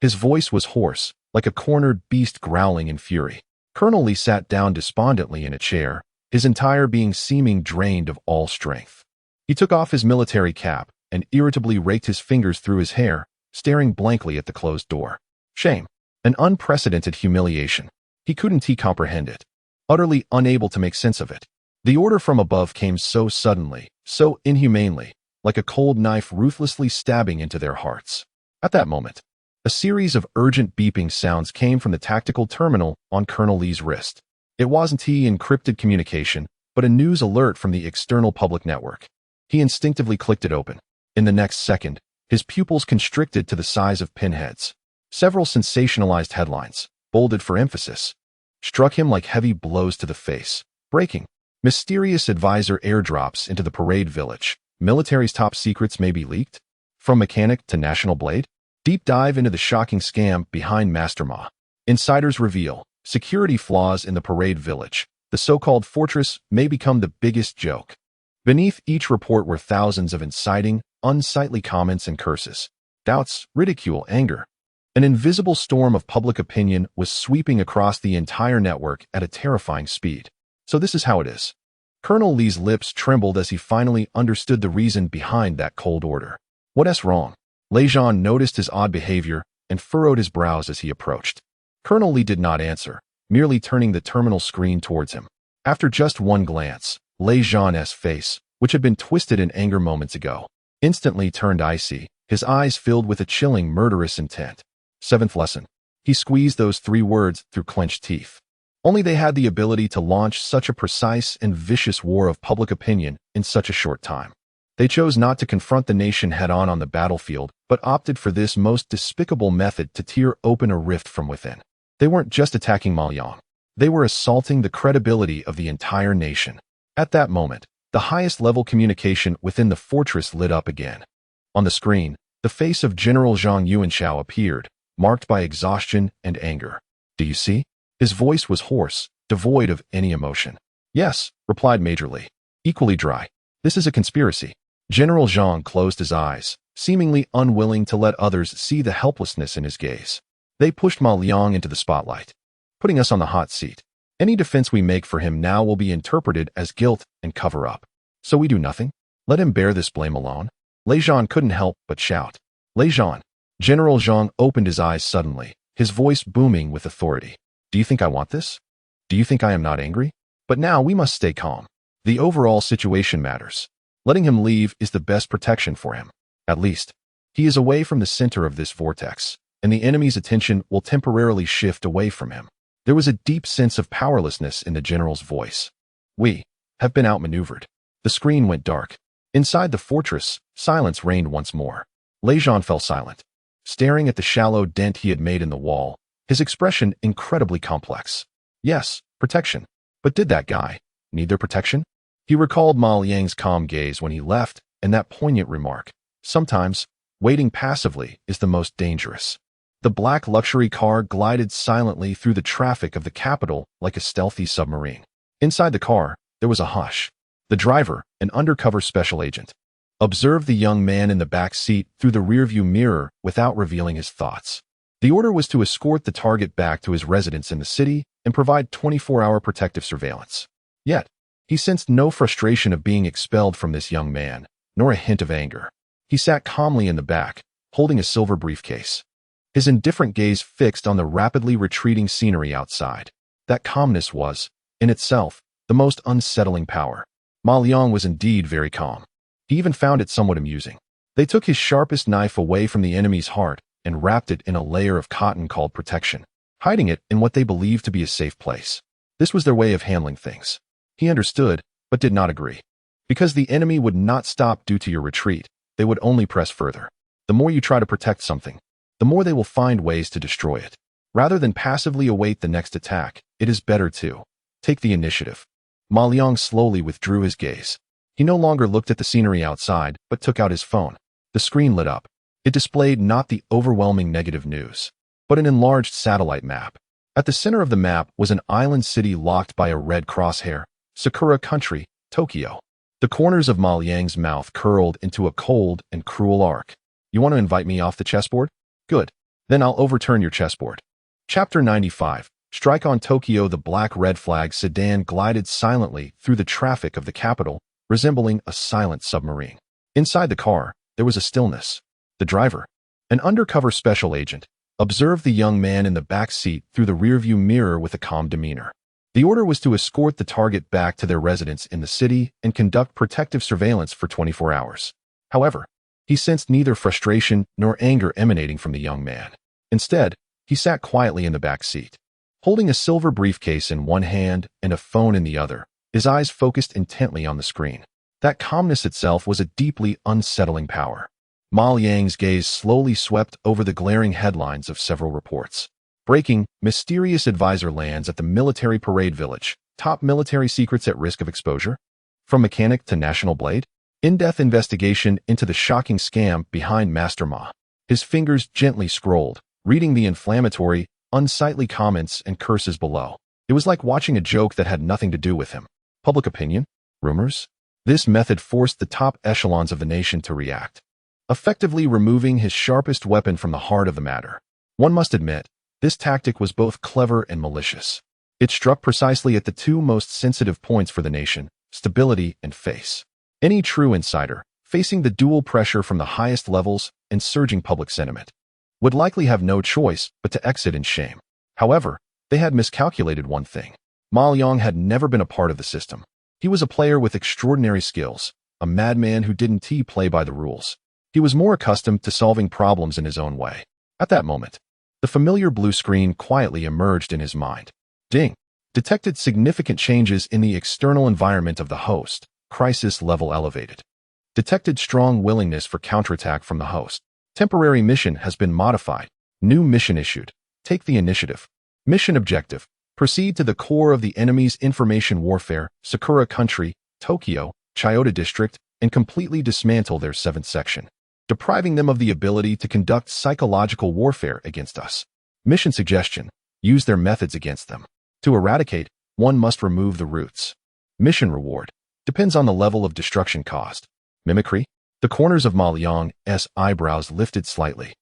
His voice was hoarse, like a cornered beast growling in fury. Colonel Lee sat down despondently in a chair, his entire being seeming drained of all strength. He took off his military cap and irritably raked his fingers through his hair, staring blankly at the closed door. Shame. An unprecedented humiliation. He couldn't comprehend it. Utterly unable to make sense of it. The order from above came so suddenly, so inhumanely, like a cold knife ruthlessly stabbing into their hearts. At that moment, a series of urgent beeping sounds came from the tactical terminal on Colonel Lee's wrist. It wasn't encrypted communication, but a news alert from the external public network. He instinctively clicked it open. In the next second, his pupils constricted to the size of pinheads. Several sensationalized headlines, bolded for emphasis, struck him like heavy blows to the face. Breaking. Mysterious advisor airdrops into the parade village. Military's top secrets may be leaked. From mechanic to national blade. Deep dive into the shocking scam behind Master Ma. Insiders reveal security flaws in the parade village. The so-called fortress may become the biggest joke. Beneath each report were thousands of inciting, unsightly comments and curses. Doubts, ridicule, anger. An invisible storm of public opinion was sweeping across the entire network at a terrifying speed. So this is how it is. Colonel Lee's lips trembled as he finally understood the reason behind that cold order. What's wrong? Lejean noticed his odd behavior and furrowed his brows as he approached. Colonel Lee did not answer, merely turning the terminal screen towards him. After just one glance, Lejean's face, which had been twisted in anger moments ago, instantly turned icy, his eyes filled with a chilling, murderous intent. Seventh lesson. He squeezed those 3 words through clenched teeth. Only they had the ability to launch such a precise and vicious war of public opinion in such a short time. They chose not to confront the nation head-on on the battlefield, but opted for this most despicable method to tear open a rift from within. They weren't just attacking Maoyang. They were assaulting the credibility of the entire nation. At that moment, the highest-level communication within the fortress lit up again. On the screen, the face of General Zhang Yuanshao appeared, marked by exhaustion and anger. Do you see? His voice was hoarse, devoid of any emotion. Yes, replied Major Lee, equally dry. This is a conspiracy. General Zhang closed his eyes, seemingly unwilling to let others see the helplessness in his gaze. They pushed Ma Liang into the spotlight, putting us on the hot seat. Any defense we make for him now will be interpreted as guilt and cover-up. So we do nothing? Let him bear this blame alone? Lejean couldn't help but shout. Lejean. General Zhang opened his eyes suddenly, his voice booming with authority. Do you think I want this? Do you think I am not angry? But now we must stay calm. The overall situation matters. Letting him leave is the best protection for him. At least, he is away from the center of this vortex, and the enemy's attention will temporarily shift away from him. There was a deep sense of powerlessness in the general's voice. We have been outmaneuvered. The screen went dark. Inside the fortress, silence reigned once more. Lejean fell silent, staring at the shallow dent he had made in the wall, his expression incredibly complex. Yes, protection. But did that guy need their protection? He recalled Ma Liang's calm gaze when he left and that poignant remark. Sometimes, waiting passively is the most dangerous. The black luxury car glided silently through the traffic of the capital like a stealthy submarine. Inside the car, there was a hush. The driver, an undercover special agent, observed the young man in the back seat through the rearview mirror without revealing his thoughts. The order was to escort the target back to his residence in the city and provide 24-hour protective surveillance. Yet, he sensed no frustration of being expelled from this young man, nor a hint of anger. He sat calmly in the back, holding a silver briefcase, his indifferent gaze fixed on the rapidly retreating scenery outside. That calmness was, in itself, the most unsettling power. Ma Liang was indeed very calm. He even found it somewhat amusing. They took his sharpest knife away from the enemy's heart and wrapped it in a layer of cotton called protection, hiding it in what they believed to be a safe place. This was their way of handling things. He understood, but did not agree. Because the enemy would not stop due to your retreat, they would only press further. The more you try to protect something, the more they will find ways to destroy it. Rather than passively await the next attack, it is better to take the initiative. Ma Liang slowly withdrew his gaze. He no longer looked at the scenery outside, but took out his phone. The screen lit up. It displayed not the overwhelming negative news, but an enlarged satellite map. At the center of the map was an island city locked by a red crosshair, Sakura Country, Tokyo. The corners of Ma Liang's mouth curled into a cold and cruel arc. You want to invite me off the chessboard? Good. Then I'll overturn your chessboard. Chapter 95. Strike on Tokyo. The black red flag sedan glided silently through the traffic of the capital, resembling a silent submarine. Inside the car, there was a stillness. The driver, an undercover special agent, observed the young man in the back seat through the rearview mirror with a calm demeanor. The order was to escort the target back to their residence in the city and conduct protective surveillance for 24 hours. However, he sensed neither frustration nor anger emanating from the young man. Instead, he sat quietly in the back seat, holding a silver briefcase in one hand and a phone in the other, his eyes focused intently on the screen. That calmness itself was a deeply unsettling power. Ma Liang's gaze slowly swept over the glaring headlines of several reports. Breaking, mysterious advisor lands at the military parade village. Top military secrets at risk of exposure? From mechanic to national blade? In-depth investigation into the shocking scam behind Master Ma. His fingers gently scrolled, reading the inflammatory, unsightly comments and curses below. It was like watching a joke that had nothing to do with him. Public opinion? Rumors? This method forced the top echelons of the nation to react, effectively removing his sharpest weapon from the heart of the matter. One must admit, this tactic was both clever and malicious. It struck precisely at the two most sensitive points for the nation, stability and face. Any true insider, facing the dual pressure from the highest levels and surging public sentiment, would likely have no choice but to exit in shame. However, they had miscalculated one thing. Ma Liang had never been a part of the system. He was a player with extraordinary skills, a madman who didn't play by the rules. He was more accustomed to solving problems in his own way. At that moment, the familiar blue screen quietly emerged in his mind. Ding! Detected significant changes in the external environment of the host. Crisis level elevated. Detected strong willingness for counterattack from the host. Temporary mission has been modified. New mission issued. Take the initiative. Mission objective. Proceed to the core of the enemy's information warfare, Sakura Country, Tokyo, Chiyoda District, and completely dismantle their 7th section, depriving them of the ability to conduct psychological warfare against us. Mission suggestion. Use their methods against them. To eradicate, one must remove the roots. Mission reward. Depends on the level of destruction caused. Mimicry. The corners of Ma Liang's eyebrows lifted slightly.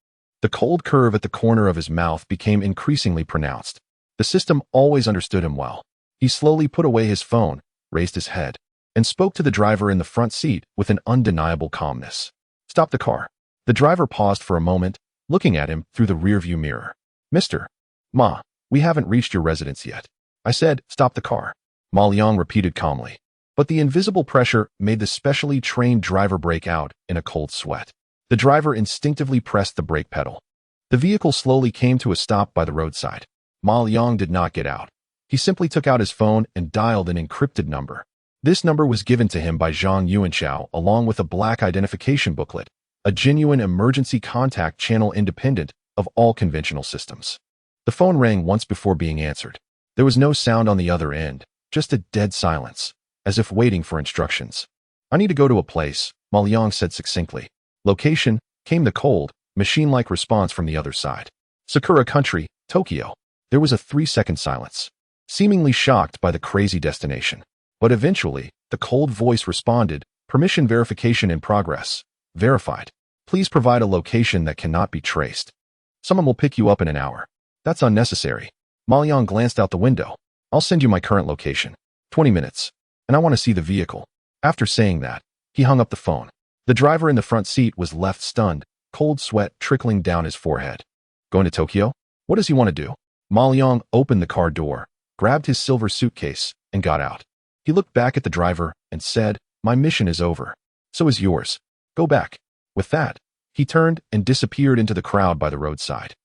The cold curve at the corner of his mouth became increasingly pronounced. The system always understood him well. He slowly put away his phone, raised his head, and spoke to the driver in the front seat with an undeniable calmness. Stop the car. The driver paused for a moment, looking at him through the rearview mirror. Mr. Ma, we haven't reached your residence yet. I said, stop the car. Ma Liang repeated calmly. But the invisible pressure made the specially trained driver break out in a cold sweat. The driver instinctively pressed the brake pedal. The vehicle slowly came to a stop by the roadside. Ma Liang did not get out. He simply took out his phone and dialed an encrypted number. This number was given to him by Zhang Yuanchao along with a black identification booklet, a genuine emergency contact channel independent of all conventional systems. The phone rang once before being answered. There was no sound on the other end, just a dead silence, as if waiting for instructions. I need to go to a place, Ma Liang said succinctly. Location, came the cold, machine-like response from the other side. Sakura Country, Tokyo. There was a 3-second silence, seemingly shocked by the crazy destination. But eventually, the cold voice responded, permission verification in progress. Verified. Please provide a location that cannot be traced. Someone will pick you up in an hour. That's unnecessary. Ma Liang glanced out the window. I'll send you my current location. 20 minutes. And I want to see the vehicle. After saying that, he hung up the phone. The driver in the front seat was left stunned, cold sweat trickling down his forehead. Going to Tokyo? What does he want to do? Ma Liang opened the car door, grabbed his silver suitcase, and got out. He looked back at the driver and said, my mission is over. So is yours. Go back. With that, he turned and disappeared into the crowd by the roadside.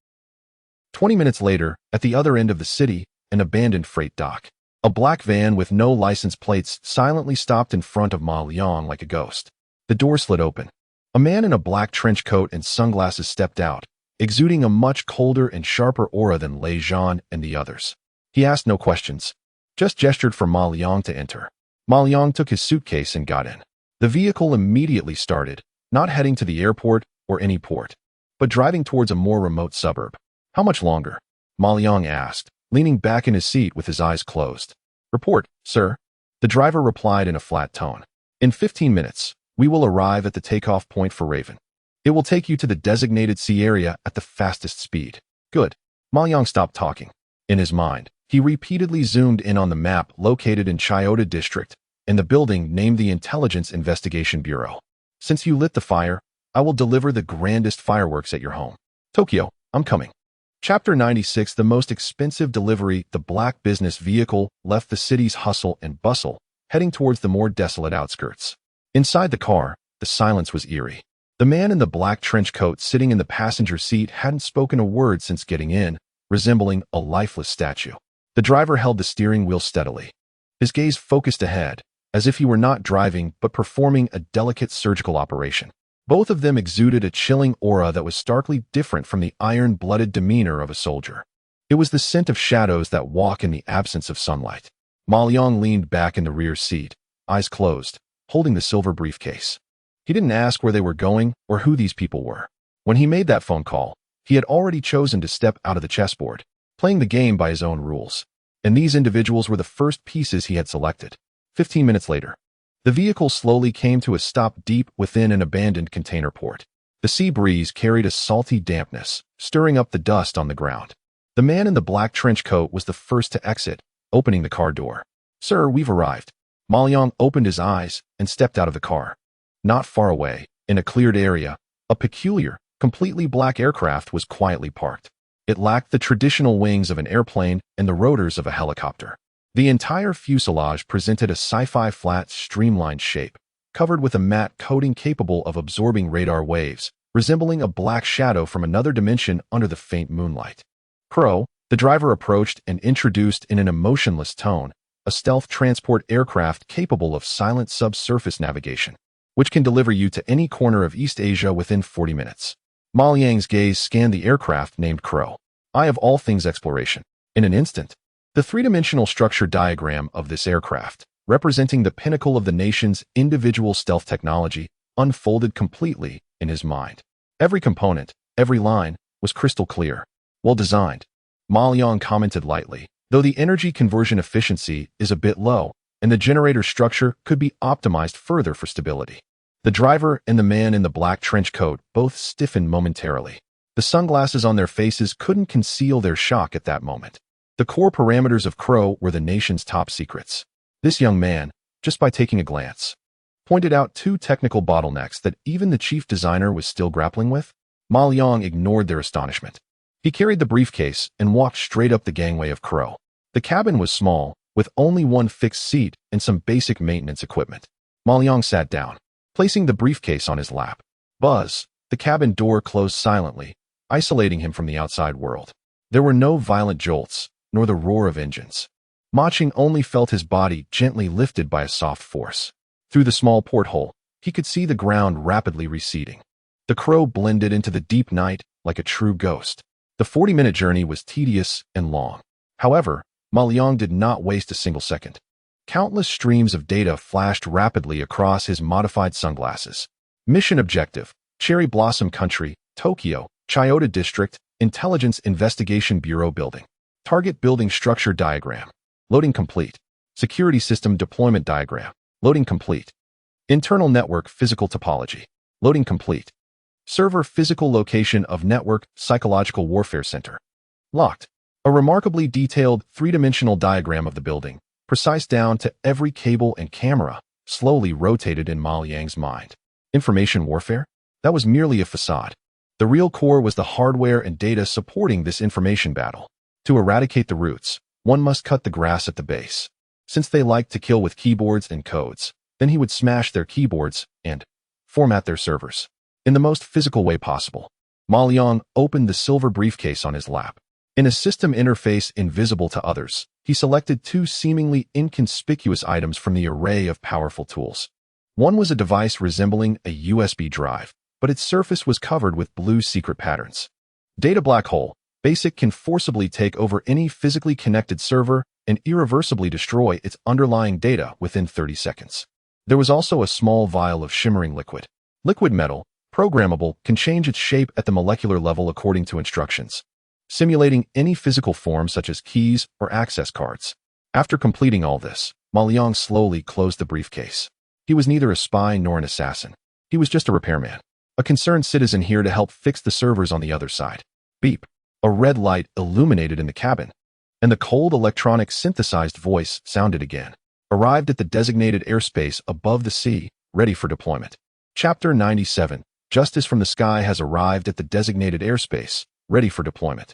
20 minutes later, at the other end of the city, an abandoned freight dock. A black van with no license plates silently stopped in front of Ma Liang like a ghost. The door slid open. A man in a black trench coat and sunglasses stepped out, exuding a much colder and sharper aura than Lei Zhan and the others. He asked no questions, just gestured for Ma Liang to enter. Ma Liang took his suitcase and got in. The vehicle immediately started, not heading to the airport or any port, but driving towards a more remote suburb. How much longer? Ma Liang asked, leaning back in his seat with his eyes closed. "Report, sir." The driver replied in a flat tone. "In 15 minutes, we will arrive at the takeoff point for Raven. It will take you to the designated sea area at the fastest speed." "Good." Ma Yang stopped talking. In his mind, he repeatedly zoomed in on the map located in Chiyoda District and the building named the Intelligence Investigation Bureau. "Since you lit the fire, I will deliver the grandest fireworks at your home. Tokyo, I'm coming." Chapter 96. The most expensive delivery. The black business vehicle left the city's hustle and bustle, heading towards the more desolate outskirts. Inside the car, the silence was eerie. The man in the black trench coat sitting in the passenger seat hadn't spoken a word since getting in, resembling a lifeless statue. The driver held the steering wheel steadily. His gaze focused ahead, as if he were not driving but performing a delicate surgical operation. Both of them exuded a chilling aura that was starkly different from the iron-blooded demeanor of a soldier. It was the scent of shadows that walk in the absence of sunlight. Ma Yang leaned back in the rear seat, eyes closed, holding the silver briefcase. He didn't ask where they were going or who these people were. When he made that phone call, he had already chosen to step out of the chessboard, playing the game by his own rules. And these individuals were the first pieces he had selected. 15 minutes later, the vehicle slowly came to a stop deep within an abandoned container port. The sea breeze carried a salty dampness, stirring up the dust on the ground. The man in the black trench coat was the first to exit, opening the car door. "Sir, we've arrived." Ma Yang opened his eyes and stepped out of the car. Not far away, in a cleared area, a peculiar, completely black aircraft was quietly parked. It lacked the traditional wings of an airplane and the rotors of a helicopter. The entire fuselage presented a sci-fi flat, streamlined shape, covered with a matte coating capable of absorbing radar waves, resembling a black shadow from another dimension under the faint moonlight. "Crow," the driver approached and introduced in an emotionless tone, a stealth transport aircraft capable of silent subsurface navigation, which can deliver you to any corner of East Asia within 40 minutes. Ma Yang's gaze scanned the aircraft named Crow, eye of all things exploration. In an instant, the three-dimensional structure diagram of this aircraft, representing the pinnacle of the nation's individual stealth technology, unfolded completely in his mind. Every component, every line, was crystal clear. "Well designed," Ma Yang commented lightly, "though the energy conversion efficiency is a bit low, and the generator structure could be optimized further for stability." The driver and the man in the black trench coat both stiffened momentarily. The sunglasses on their faces couldn't conceal their shock at that moment. The core parameters of Crow were the nation's top secrets. This young man, just by taking a glance, pointed out two technical bottlenecks that even the chief designer was still grappling with. Ma Yang ignored their astonishment. He carried the briefcase and walked straight up the gangway of Crow. The cabin was small, with only one fixed seat and some basic maintenance equipment. Ma Yang sat down, placing the briefcase on his lap. Buzz, the cabin door closed silently, isolating him from the outside world. There were no violent jolts, nor the roar of engines. Ma Ching only felt his body gently lifted by a soft force. Through the small porthole, he could see the ground rapidly receding. The Crow blended into the deep night like a true ghost. The 40-minute journey was tedious and long. However, Ma Yang did not waste a single second. Countless streams of data flashed rapidly across his modified sunglasses. Mission objective: Cherry Blossom Country, Tokyo, Chiyoda District, Intelligence Investigation Bureau building. Target building structure diagram. Loading complete. Security system deployment diagram. Loading complete. Internal network physical topology. Loading complete. Server physical location of network psychological warfare center. Locked. A remarkably detailed three-dimensional diagram of the building, precise down to every cable and camera, slowly rotated in Ma Yang's mind. Information warfare? That was merely a facade. The real core was the hardware and data supporting this information battle. To eradicate the roots, one must cut the grass at the base. Since they liked to kill with keyboards and codes, then he would smash their keyboards and format their servers. In the most physical way possible, Ma Yang opened the silver briefcase on his lap. In a system interface invisible to others, he selected two seemingly inconspicuous items from the array of powerful tools. One was a device resembling a USB drive, but its surface was covered with blue secret patterns. Data black hole. BASIC can forcibly take over any physically connected server and irreversibly destroy its underlying data within 30 seconds. There was also a small vial of shimmering liquid. Liquid metal, programmable, can change its shape at the molecular level according to instructions. simulating any physical form such as keys or access cards. After completing all this, Ma Liang slowly closed the briefcase. He was neither a spy nor an assassin. He was just a repairman, a concerned citizen here to help fix the servers on the other side. Beep. A red light illuminated in the cabin, and the cold electronic synthesized voice sounded again. Arrived at the designated airspace above the sea, ready for deployment. Chapter 97. Justice from the Sky has arrived at the designated airspace, ready for deployment.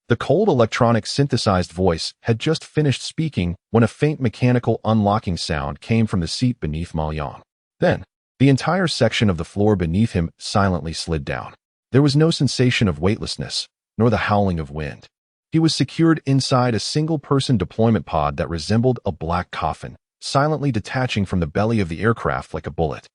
The cold electronic synthesized voice had just finished speaking when a faint mechanical unlocking sound came from the seat beneath Ma Liang. Then, the entire section of the floor beneath him silently slid down. There was no sensation of weightlessness, nor the howling of wind. He was secured inside a single-person deployment pod that resembled a black coffin, silently detaching from the belly of the aircraft like a bullet,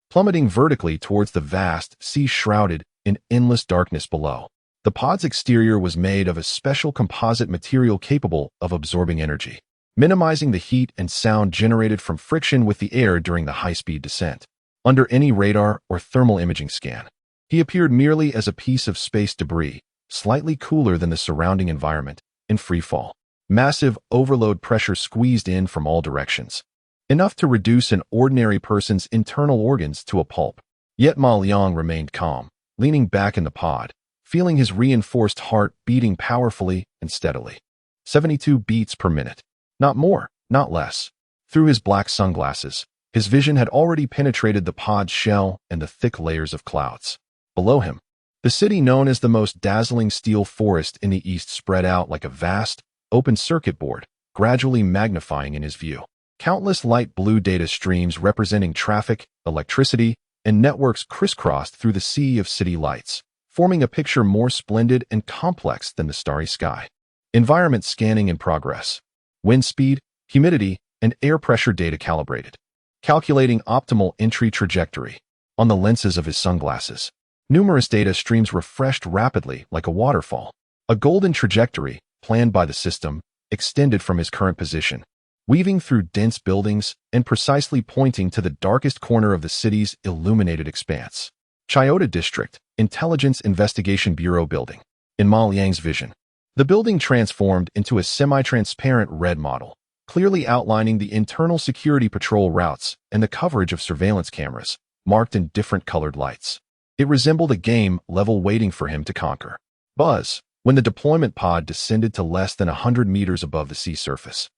plummeting vertically towards the vast sea shrouded in endless darkness below. The pod's exterior was made of a special composite material capable of absorbing energy, minimizing the heat and sound generated from friction with the air during the high-speed descent. Under any radar or thermal imaging scan, he appeared merely as a piece of space debris, slightly cooler than the surrounding environment, in free fall. Massive overload pressure squeezed in from all directions, enough to reduce an ordinary person's internal organs to a pulp. Yet Ma Liang remained calm, leaning back in the pod, feeling his reinforced heart beating powerfully and steadily. 72 beats per minute. Not more, not less. Through his black sunglasses, his vision had already penetrated the pod's shell and the thick layers of clouds. Below him, the city known as the most dazzling steel forest in the east spread out like a vast, open circuit board, gradually magnifying in his view. Countless light blue data streams representing traffic, electricity, and networks crisscrossed through the sea of city lights, forming a picture more splendid and complex than the starry sky. Environment scanning in progress. Wind speed, humidity, and air pressure data calibrated. Calculating optimal entry trajectory. On the lenses of his sunglasses, numerous data streams refreshed rapidly like a waterfall. A golden trajectory, planned by the system, extended from his current position, weaving through dense buildings and precisely pointing to the darkest corner of the city's illuminated expanse. Chiyoda District, Intelligence Investigation Bureau building. In Ma Liang's vision, the building transformed into a semi-transparent red model, clearly outlining the internal security patrol routes and the coverage of surveillance cameras, marked in different colored lights. It resembled a game level waiting for him to conquer. Buzz, when the deployment pod descended to less than 100 meters above the sea surface.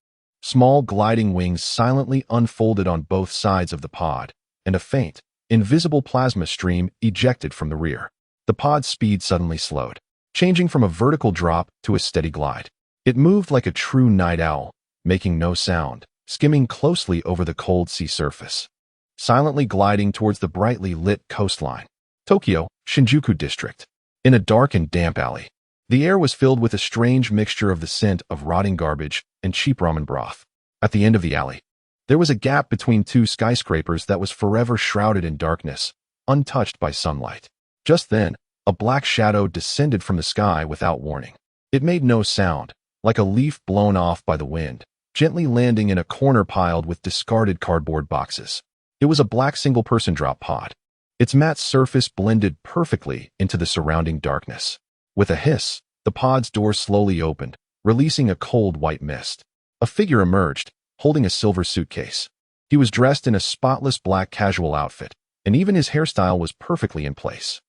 Small gliding wings silently unfolded on both sides of the pod, and a faint, invisible plasma stream ejected from the rear. The pod's speed suddenly slowed, changing from a vertical drop to a steady glide. It moved like a true night owl, making no sound, skimming closely over the cold sea surface, silently gliding towards the brightly lit coastline. Tokyo, Shinjuku District. In a dark and damp alley, the air was filled with a strange mixture of the scent of rotting garbage and cheap ramen broth. At the end of the alley, there was a gap between two skyscrapers that was forever shrouded in darkness, untouched by sunlight. Just then, a black shadow descended from the sky without warning. It made no sound, like a leaf blown off by the wind, gently landing in a corner piled with discarded cardboard boxes. It was a black single-person drop pod. Its matte surface blended perfectly into the surrounding darkness. With a hiss, the pod's door slowly opened, releasing a cold white mist. A figure emerged, holding a silver suitcase. He was dressed in a spotless black casual outfit, and even his hairstyle was perfectly in place.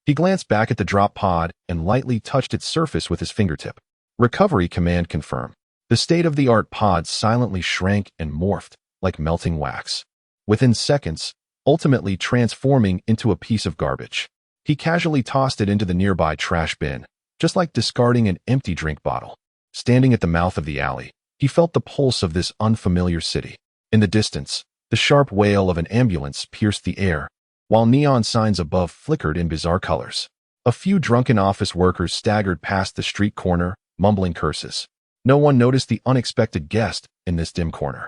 He glanced back at the drop pod and lightly touched its surface with his fingertip. Recovery command confirmed. The state-of-the-art pod silently shrank and morphed, like melting wax. Within seconds, ultimately transforming into a piece of garbage. He casually tossed it into the nearby trash bin, just like discarding an empty drink bottle. Standing at the mouth of the alley, he felt the pulse of this unfamiliar city. In the distance, the sharp wail of an ambulance pierced the air, while neon signs above flickered in bizarre colors. A few drunken office workers staggered past the street corner, mumbling curses. No one noticed the unexpected guest in this dim corner.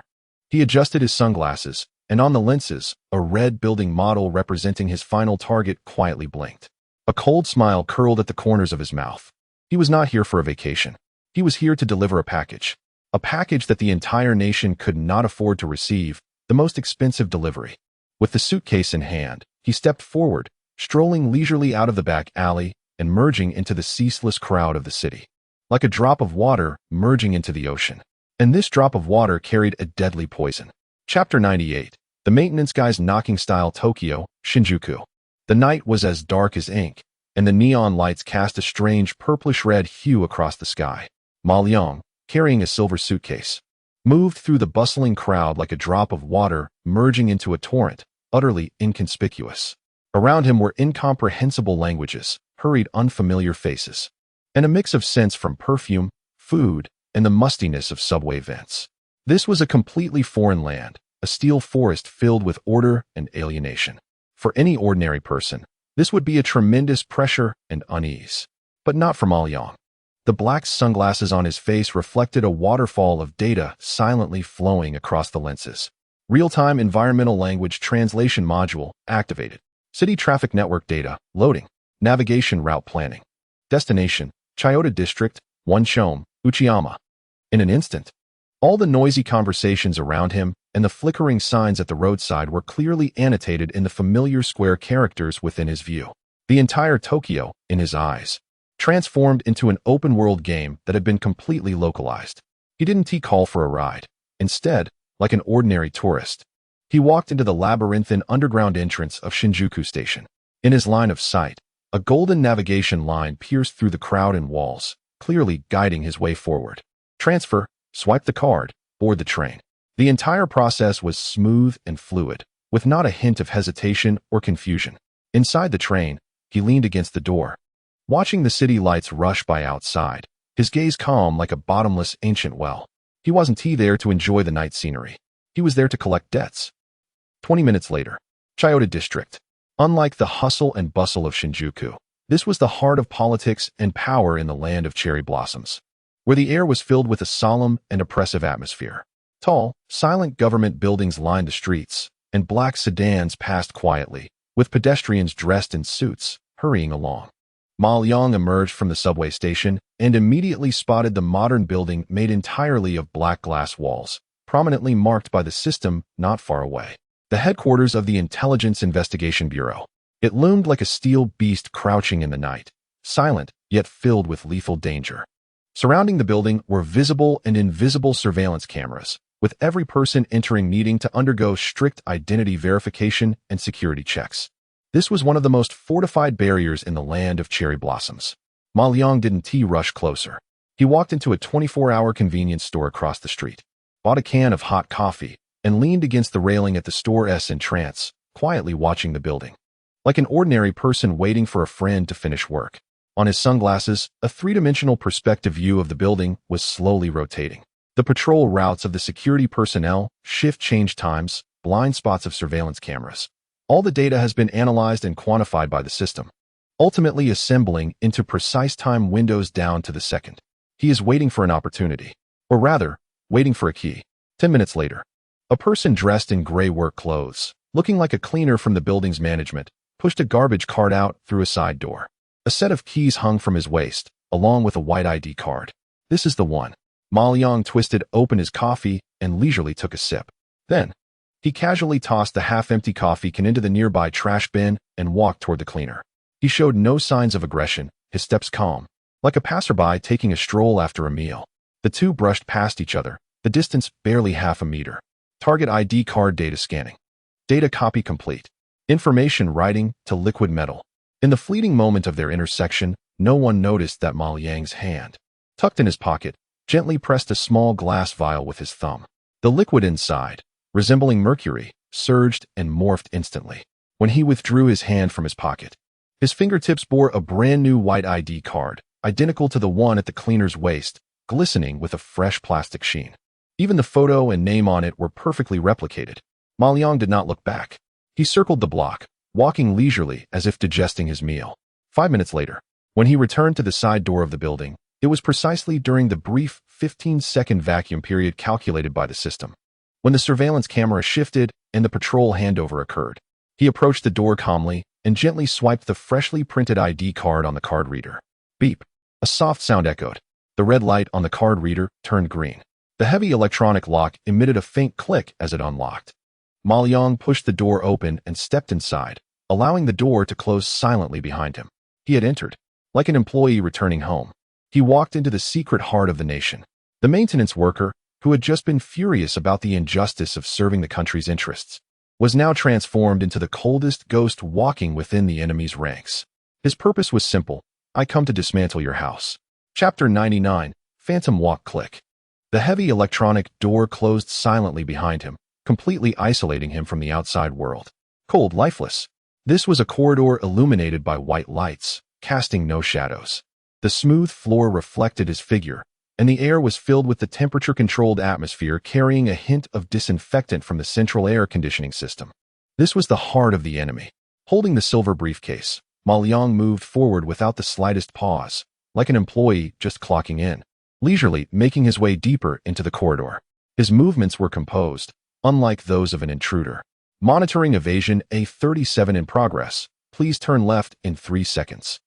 He adjusted his sunglasses, and on the lenses, a red building model representing his final target quietly blinked. A cold smile curled at the corners of his mouth. He was not here for a vacation. He was here to deliver a package that the entire nation could not afford to receive, the most expensive delivery. With the suitcase in hand, he stepped forward, strolling leisurely out of the back alley and merging into the ceaseless crowd of the city. like a drop of water merging into the ocean. And this drop of water carried a deadly poison. Chapter 98. The Maintenance Guy's Knocking Style, Tokyo, Shinjuku. The night was as dark as ink, and the neon lights cast a strange purplish-red hue across the sky. Ma Liang, carrying a silver suitcase, moved through the bustling crowd like a drop of water merging into a torrent, utterly inconspicuous. Around him were incomprehensible languages, hurried unfamiliar faces, and a mix of scents from perfume, food, and the mustiness of subway vents. This was a completely foreign land, a steel forest filled with order and alienation. For any ordinary person, this would be a tremendous pressure and unease. But not for Ma Liang. The black sunglasses on his face reflected a waterfall of data silently flowing across the lenses. Real-time environmental language translation module activated. City traffic network data loading. Navigation route planning. Destination, Chiyoda District, Wonchome, Uchiyama. In an instant, all the noisy conversations around him and the flickering signs at the roadside were clearly annotated in the familiar square characters within his view. The entire Tokyo, in his eyes, transformed into an open-world game that had been completely localized. He didn't call for a ride. Instead, like an ordinary tourist, he walked into the labyrinthine underground entrance of Shinjuku Station. In his line of sight, a golden navigation line pierced through the crowd and walls, clearly guiding his way forward. Transfer, swipe the card, board the train. The entire process was smooth and fluid, with not a hint of hesitation or confusion. Inside the train, he leaned against the door, watching the city lights rush by outside, his gaze calm like a bottomless ancient well. He wasn't there to enjoy the night scenery. He was there to collect debts. 20 minutes later, Chiyoda District. Unlike the hustle and bustle of Shinjuku, this was the heart of politics and power in the land of cherry blossoms, where the air was filled with a solemn and oppressive atmosphere. Tall, silent government buildings lined the streets, and black sedans passed quietly, with pedestrians dressed in suits, hurrying along. Ma Liang emerged from the subway station and immediately spotted the modern building made entirely of black glass walls, prominently marked by the system not far away. The headquarters of the Intelligence Investigation Bureau. It loomed like a steel beast crouching in the night, silent yet filled with lethal danger. Surrounding the building were visible and invisible surveillance cameras, with every person entering needing to undergo strict identity verification and security checks. This was one of the most fortified barriers in the land of cherry blossoms. Ma Liang didn't rush closer. He walked into a 24-hour convenience store across the street, bought a can of hot coffee, and leaned against the railing at the store's entrance, quietly watching the building. Like an ordinary person waiting for a friend to finish work. On his sunglasses, a three-dimensional perspective view of the building was slowly rotating. The patrol routes of the security personnel, shift change times, blind spots of surveillance cameras. All the data has been analyzed and quantified by the system, ultimately assembling into precise time windows down to the second. He is waiting for an opportunity. Or rather, waiting for a key. 10 minutes later, a person dressed in gray work clothes, looking like a cleaner from the building's management, pushed a garbage cart out through a side door. A set of keys hung from his waist, along with a white ID card. This is the one. Ma Liang twisted open his coffee and leisurely took a sip. Then, he casually tossed the half-empty coffee can into the nearby trash bin and walked toward the cleaner. He showed no signs of aggression, his steps calm, like a passerby taking a stroll after a meal. The two brushed past each other, the distance barely half a meter. Target ID card data scanning. Data copy complete. Information writing to liquid metal. In the fleeting moment of their intersection, no one noticed that Ma Liang's hand, tucked in his pocket, gently pressed a small glass vial with his thumb. The liquid inside, resembling mercury, surged and morphed instantly. When he withdrew his hand from his pocket, his fingertips bore a brand new white ID card, identical to the one at the cleaner's waist, glistening with a fresh plastic sheen. Even the photo and name on it were perfectly replicated. Ma Liang did not look back. He circled the block, walking leisurely as if digesting his meal. 5 minutes later, when he returned to the side door of the building, it was precisely during the brief 15-second vacuum period calculated by the system. When the surveillance camera shifted and the patrol handover occurred, he approached the door calmly and gently swiped the freshly printed ID card on the card reader. Beep. A soft sound echoed. The red light on the card reader turned green. The heavy electronic lock emitted a faint click as it unlocked. Ma Liang pushed the door open and stepped inside, allowing the door to close silently behind him. He had entered, like an employee returning home. He walked into the secret heart of the nation. The maintenance worker, who had just been furious about the injustice of serving the country's interests, was now transformed into the coldest ghost walking within the enemy's ranks. His purpose was simple: I come to dismantle your house. Chapter 99, Phantom Walk. Click. The heavy electronic door closed silently behind him, completely isolating him from the outside world. Cold, lifeless. This was a corridor illuminated by white lights, casting no shadows. The smooth floor reflected his figure, and the air was filled with the temperature-controlled atmosphere carrying a hint of disinfectant from the central air conditioning system. This was the heart of the enemy. Holding the silver briefcase, Ma Liang moved forward without the slightest pause, like an employee just clocking in, leisurely making his way deeper into the corridor. His movements were composed, unlike those of an intruder. Monitoring evasion A37 in progress. Please turn left in 3 seconds.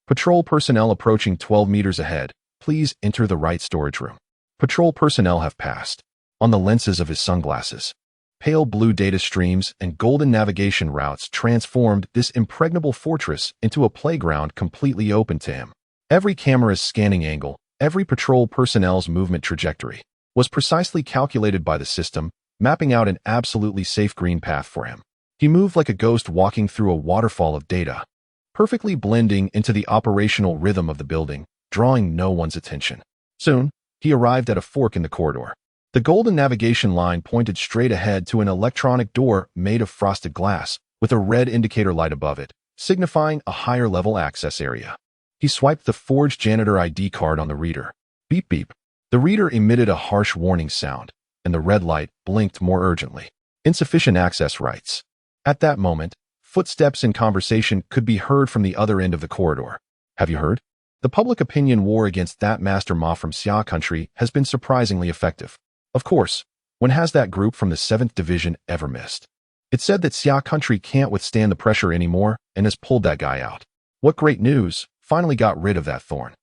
Patrol personnel approaching 12 meters ahead. Please enter the right storage room. Patrol personnel have passed. On the lenses of his sunglasses, pale blue data streams and golden navigation routes transformed this impregnable fortress into a playground completely open to him. Every camera's scanning angle, every patrol personnel's movement trajectory, was precisely calculated by the system, mapping out an absolutely safe green path for him. He moved like a ghost walking through a waterfall of data, perfectly blending into the operational rhythm of the building, drawing no one's attention. Soon, he arrived at a fork in the corridor. The golden navigation line pointed straight ahead to an electronic door made of frosted glass, with a red indicator light above it, signifying a higher-level access area. He swiped the forged janitor ID card on the reader. Beep beep. The reader emitted a harsh warning sound, and the red light blinked more urgently. Insufficient access rights. At that moment, footsteps in conversation could be heard from the other end of the corridor. Have you heard? The public opinion war against that Master Ma from Xia country has been surprisingly effective. Of course, when has that group from the 7th Division ever missed? It said that Xia country can't withstand the pressure anymore and has pulled that guy out. What great news, finally got rid of that thorn.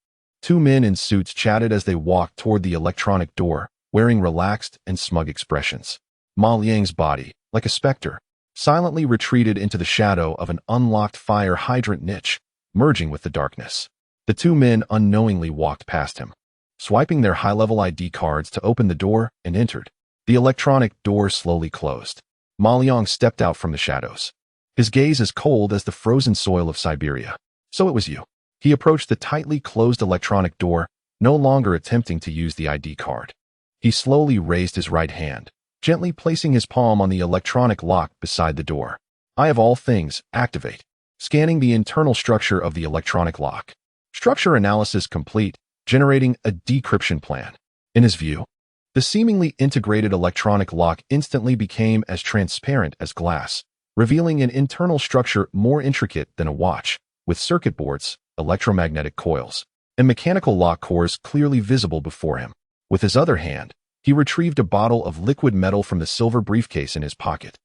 2 men in suits chatted as they walked toward the electronic door, wearing relaxed and smug expressions. Ma Liang's body, like a specter, silently retreated into the shadow of an unlocked fire hydrant niche, merging with the darkness. The 2 men unknowingly walked past him, swiping their high-level ID cards to open the door, and entered. The electronic door slowly closed. Ma Liang stepped out from the shadows, his gaze as cold as the frozen soil of Siberia. So it was you. He approached the tightly closed electronic door, no longer attempting to use the ID card. He slowly raised his right hand, gently placing his palm on the electronic lock beside the door. Eye of all things, activate. Scanning the internal structure of the electronic lock. Structure analysis complete, generating a decryption plan. In his view, the seemingly integrated electronic lock instantly became as transparent as glass, revealing an internal structure more intricate than a watch, with circuit boards, electromagnetic coils, and mechanical lock cores clearly visible before him. With his other hand, he retrieved a bottle of liquid metal from the silver briefcase in his pocket,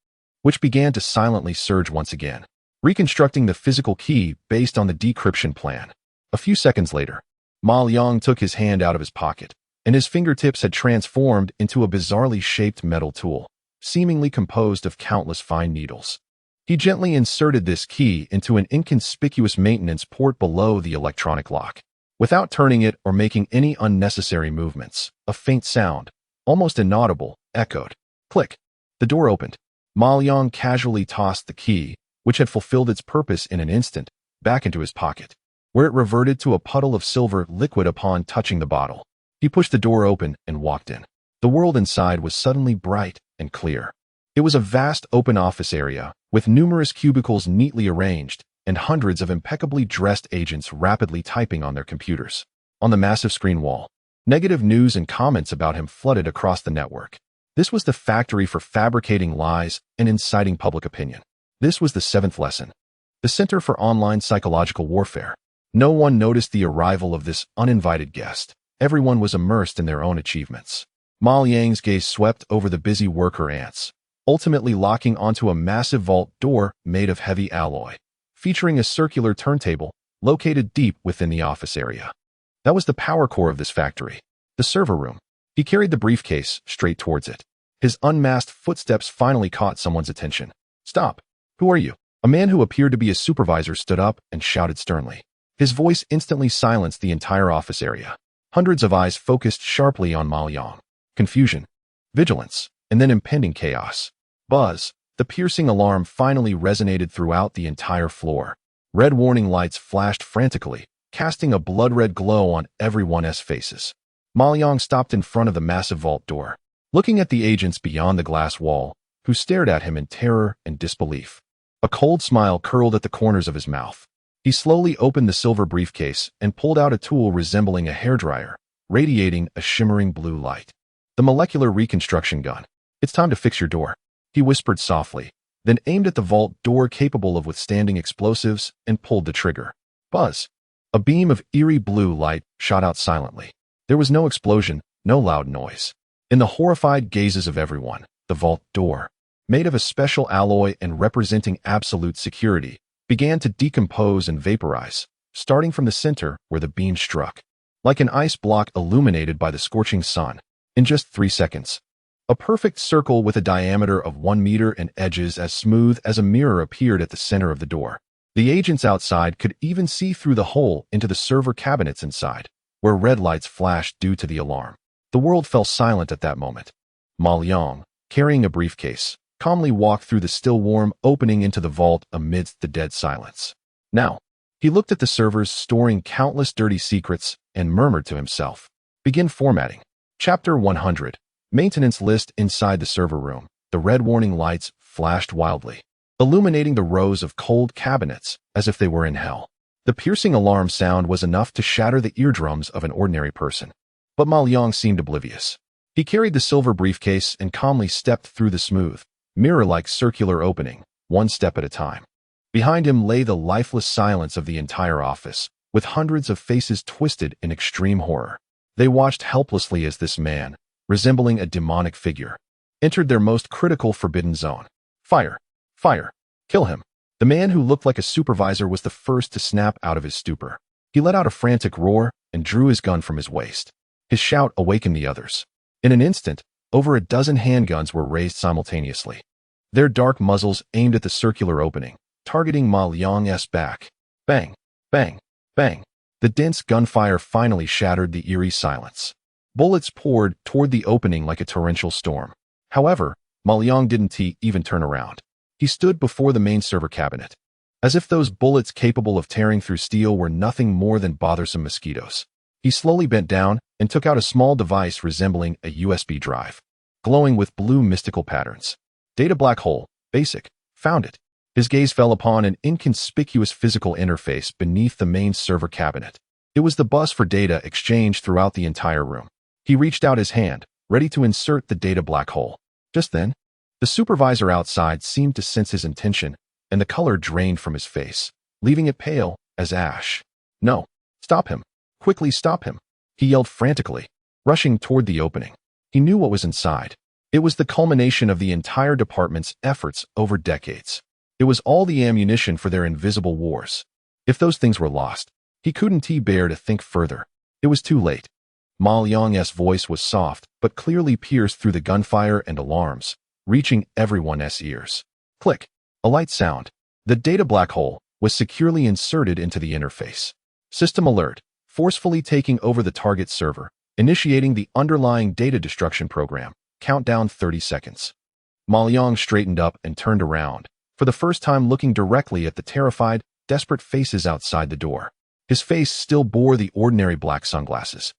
which began to silently surge once again, reconstructing the physical key based on the decryption plan. A few seconds later, Ma Liang took his hand out of his pocket, and his fingertips had transformed into a bizarrely shaped metal tool, seemingly composed of countless fine needles. He gently inserted this key into an inconspicuous maintenance port below the electronic lock. Without turning it or making any unnecessary movements, a faint sound, almost inaudible, echoed. Click. The door opened. Ma Liang casually tossed the key, which had fulfilled its purpose in an instant, back into his pocket, where it reverted to a puddle of silver liquid upon touching the bottle. He pushed the door open and walked in. The world inside was suddenly bright and clear. It was a vast open office area, with numerous cubicles neatly arranged, and hundreds of impeccably dressed agents rapidly typing on their computers. On the massive screen wall, negative news and comments about him flooded across the network. This was the factory for fabricating lies and inciting public opinion. This was the 7th lesson, the Center for Online Psychological Warfare. No one noticed the arrival of this uninvited guest. Everyone was immersed in their own achievements. Ma Liang's gaze swept over the busy worker ants, ultimately locking onto a massive vault door made of heavy alloy, featuring a circular turntable located deep within the office area. That was the power core of this factory, the server room. He carried the briefcase straight towards it. His unmasked footsteps finally caught someone's attention. Stop! Who are you? A man who appeared to be a supervisor stood up and shouted sternly. His voice instantly silenced the entire office area. Hundreds of eyes focused sharply on Ma Liang. Confusion, vigilance, and then impending chaos. Buzz. The piercing alarm finally resonated throughout the entire floor. Red warning lights flashed frantically, casting a blood-red glow on everyone's faces. Ma Liang stopped in front of the massive vault door, looking at the agents beyond the glass wall, who stared at him in terror and disbelief. A cold smile curled at the corners of his mouth. He slowly opened the silver briefcase and pulled out a tool resembling a hairdryer, radiating a shimmering blue light. The molecular reconstruction gun. It's time to fix your door, he whispered softly, then aimed at the vault door capable of withstanding explosives and pulled the trigger. Buzz. A beam of eerie blue light shot out silently. There was no explosion, no loud noise. In the horrified gazes of everyone, the vault door, made of a special alloy and representing absolute security, began to decompose and vaporize, starting from the center where the beam struck. Like an ice block illuminated by the scorching sun, in just 3 seconds. A perfect circle with a diameter of 1 meter and edges as smooth as a mirror appeared at the center of the door. The agents outside could even see through the hole into the server cabinets inside, where red lights flashed due to the alarm. The world fell silent at that moment. Ma Liang, carrying a briefcase, calmly walked through the still warm opening into the vault amidst the dead silence. Now, he looked at the servers storing countless dirty secrets and murmured to himself. Begin formatting. Chapter 100. Maintenance list inside the server room. The red warning lights flashed wildly, illuminating the rows of cold cabinets as if they were in hell. The piercing alarm sound was enough to shatter the eardrums of an ordinary person. But Ma Liang seemed oblivious. He carried the silver briefcase and calmly stepped through the smooth, mirror-like circular opening, one step at a time. Behind him lay the lifeless silence of the entire office, with hundreds of faces twisted in extreme horror. They watched helplessly as this man, resembling a demonic figure, entered their most critical forbidden zone. Fire! Fire! Kill him! The man who looked like a supervisor was the first to snap out of his stupor. He let out a frantic roar and drew his gun from his waist. His shout awakened the others. In an instant, over a dozen handguns were raised simultaneously, their dark muzzles aimed at the circular opening, targeting Ma Liang's back. Bang! Bang! Bang! The dense gunfire finally shattered the eerie silence. Bullets poured toward the opening like a torrential storm. However, Ma Liang didn't even turn around. He stood before the main server cabinet, as if those bullets capable of tearing through steel were nothing more than bothersome mosquitoes. He slowly bent down and took out a small device resembling a USB drive, glowing with blue mystical patterns. Data black hole, basic, found it. His gaze fell upon an inconspicuous physical interface beneath the main server cabinet. It was the bus for data exchanged throughout the entire room. He reached out his hand, ready to insert the data black hole. Just then, the supervisor outside seemed to sense his intention, and the color drained from his face, leaving it pale as ash. No, stop him. Quickly stop him, he yelled frantically, rushing toward the opening. He knew what was inside. It was the culmination of the entire department's efforts over decades. It was all the ammunition for their invisible wars. If those things were lost, he couldn't bear to think further. It was too late. Ma Liang's voice was soft, but clearly pierced through the gunfire and alarms, reaching everyone's ears. Click. A light sound. The data black hole was securely inserted into the interface. System alert. Forcefully taking over the target server, initiating the underlying data destruction program. Countdown 30 seconds. Ma Liang straightened up and turned around, for the first time looking directly at the terrified, desperate faces outside the door. His face still bore the ordinary black sunglasses,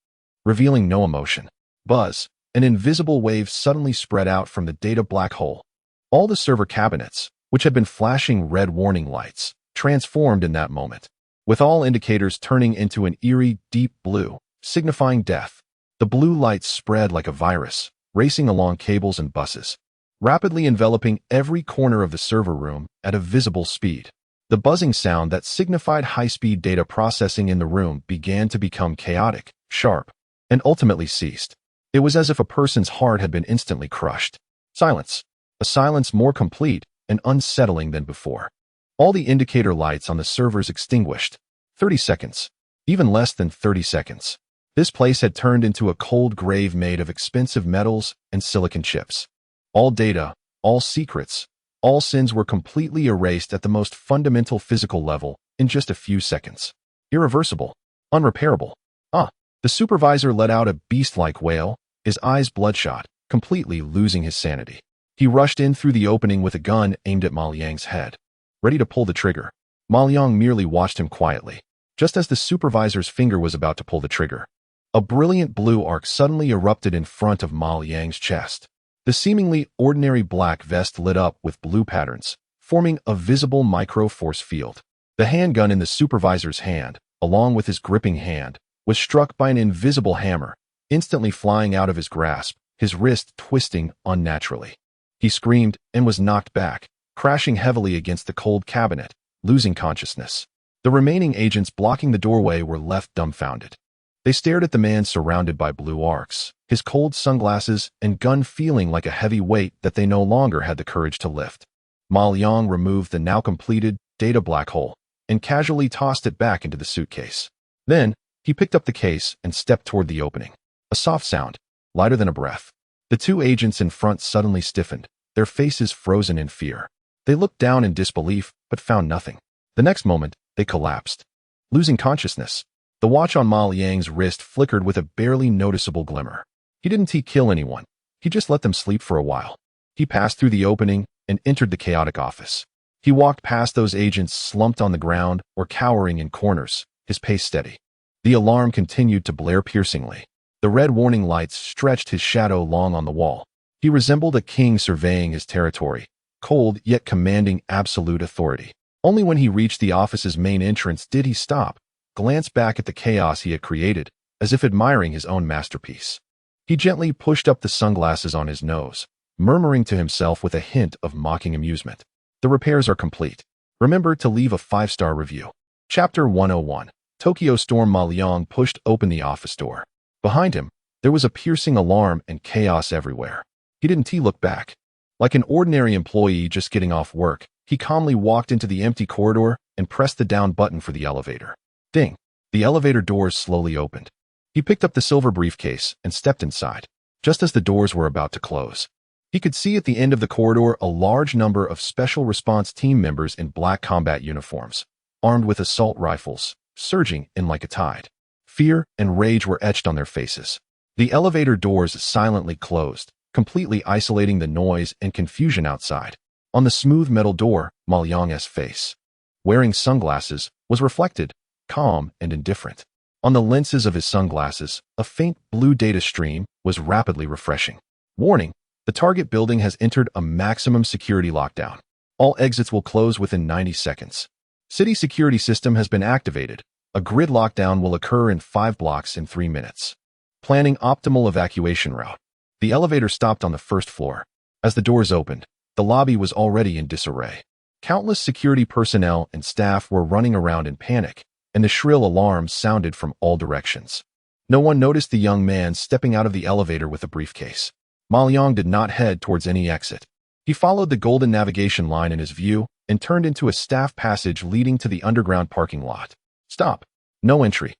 revealing no emotion. Buzz, an invisible wave suddenly spread out from the data black hole. All the server cabinets, which had been flashing red warning lights, transformed in that moment, with all indicators turning into an eerie, deep blue, signifying death. The blue lights spread like a virus, racing along cables and buses, rapidly enveloping every corner of the server room at a visible speed. The buzzing sound that signified high-speed data processing in the room began to become chaotic, sharp, and ultimately ceased. It was as if a person's heart had been instantly crushed. Silence. A silence more complete and unsettling than before. All the indicator lights on the servers extinguished. 30 seconds. Even less than 30 seconds. This place had turned into a cold grave made of expensive metals and silicon chips. All data, all secrets, all sins were completely erased at the most fundamental physical level in just a few seconds. Irreversible. Unrepairable. Ah! The supervisor let out a beast-like wail, his eyes bloodshot, completely losing his sanity. He rushed in through the opening with a gun aimed at Ma Liang's head. Ready to pull the trigger. Ma Liang merely watched him quietly. Just as the supervisor's finger was about to pull the trigger, a brilliant blue arc suddenly erupted in front of Ma Liang's chest. The seemingly ordinary black vest lit up with blue patterns, forming a visible micro-force field. The handgun in the supervisor's hand, along with his gripping hand, was struck by an invisible hammer, instantly flying out of his grasp, his wrist twisting unnaturally. He screamed and was knocked back, crashing heavily against the cold cabinet, losing consciousness. The remaining agents blocking the doorway were left dumbfounded. They stared at the man surrounded by blue arcs, his cold sunglasses and gun feeling like a heavy weight that they no longer had the courage to lift. Ma Liang removed the now completed data black hole and casually tossed it back into the suitcase. Then, he picked up the case and stepped toward the opening. A soft sound, lighter than a breath. The two agents in front suddenly stiffened, their faces frozen in fear. They looked down in disbelief, but found nothing. The next moment, they collapsed. Losing consciousness, the watch on Ma Liang's wrist flickered with a barely noticeable glimmer. He didn't kill anyone. He just let them sleep for a while. He passed through the opening and entered the chaotic office. He walked past those agents slumped on the ground or cowering in corners, his pace steady. The alarm continued to blare piercingly. The red warning lights stretched his shadow long on the wall. He resembled a king surveying his territory, cold yet commanding absolute authority. Only when he reached the office's main entrance did he stop, glance back at the chaos he had created, as if admiring his own masterpiece. He gently pushed up the sunglasses on his nose, murmuring to himself with a hint of mocking amusement. The repairs are complete. Remember to leave a 5-star review. Chapter 101. Tokyo Storm. Ma Liang pushed open the office door. Behind him, there was a piercing alarm and chaos everywhere. He didn't look back. Like an ordinary employee just getting off work, he calmly walked into the empty corridor and pressed the down button for the elevator. Ding! The elevator doors slowly opened. He picked up the silver briefcase and stepped inside. Just as the doors were about to close, he could see at the end of the corridor a large number of special response team members in black combat uniforms, armed with assault rifles, surging in like a tide. Fear and rage were etched on their faces. The elevator doors silently closed, completely isolating the noise and confusion outside. On the smooth metal door, Ma Liang's face, wearing sunglasses, was reflected, calm and indifferent. On the lenses of his sunglasses, a faint blue data stream was rapidly refreshing. Warning: the target building has entered a maximum security lockdown. All exits will close within 90 seconds. City security system has been activated. A grid lockdown will occur in 5 blocks in 3 minutes. Planning optimal evacuation route. The elevator stopped on the first floor. As the doors opened, the lobby was already in disarray. Countless security personnel and staff were running around in panic, and the shrill alarms sounded from all directions. No one noticed the young man stepping out of the elevator with a briefcase. Ma Liang did not head towards any exit. He followed the golden navigation line in his view and turned into a staff passage leading to the underground parking lot. Stop. No entry.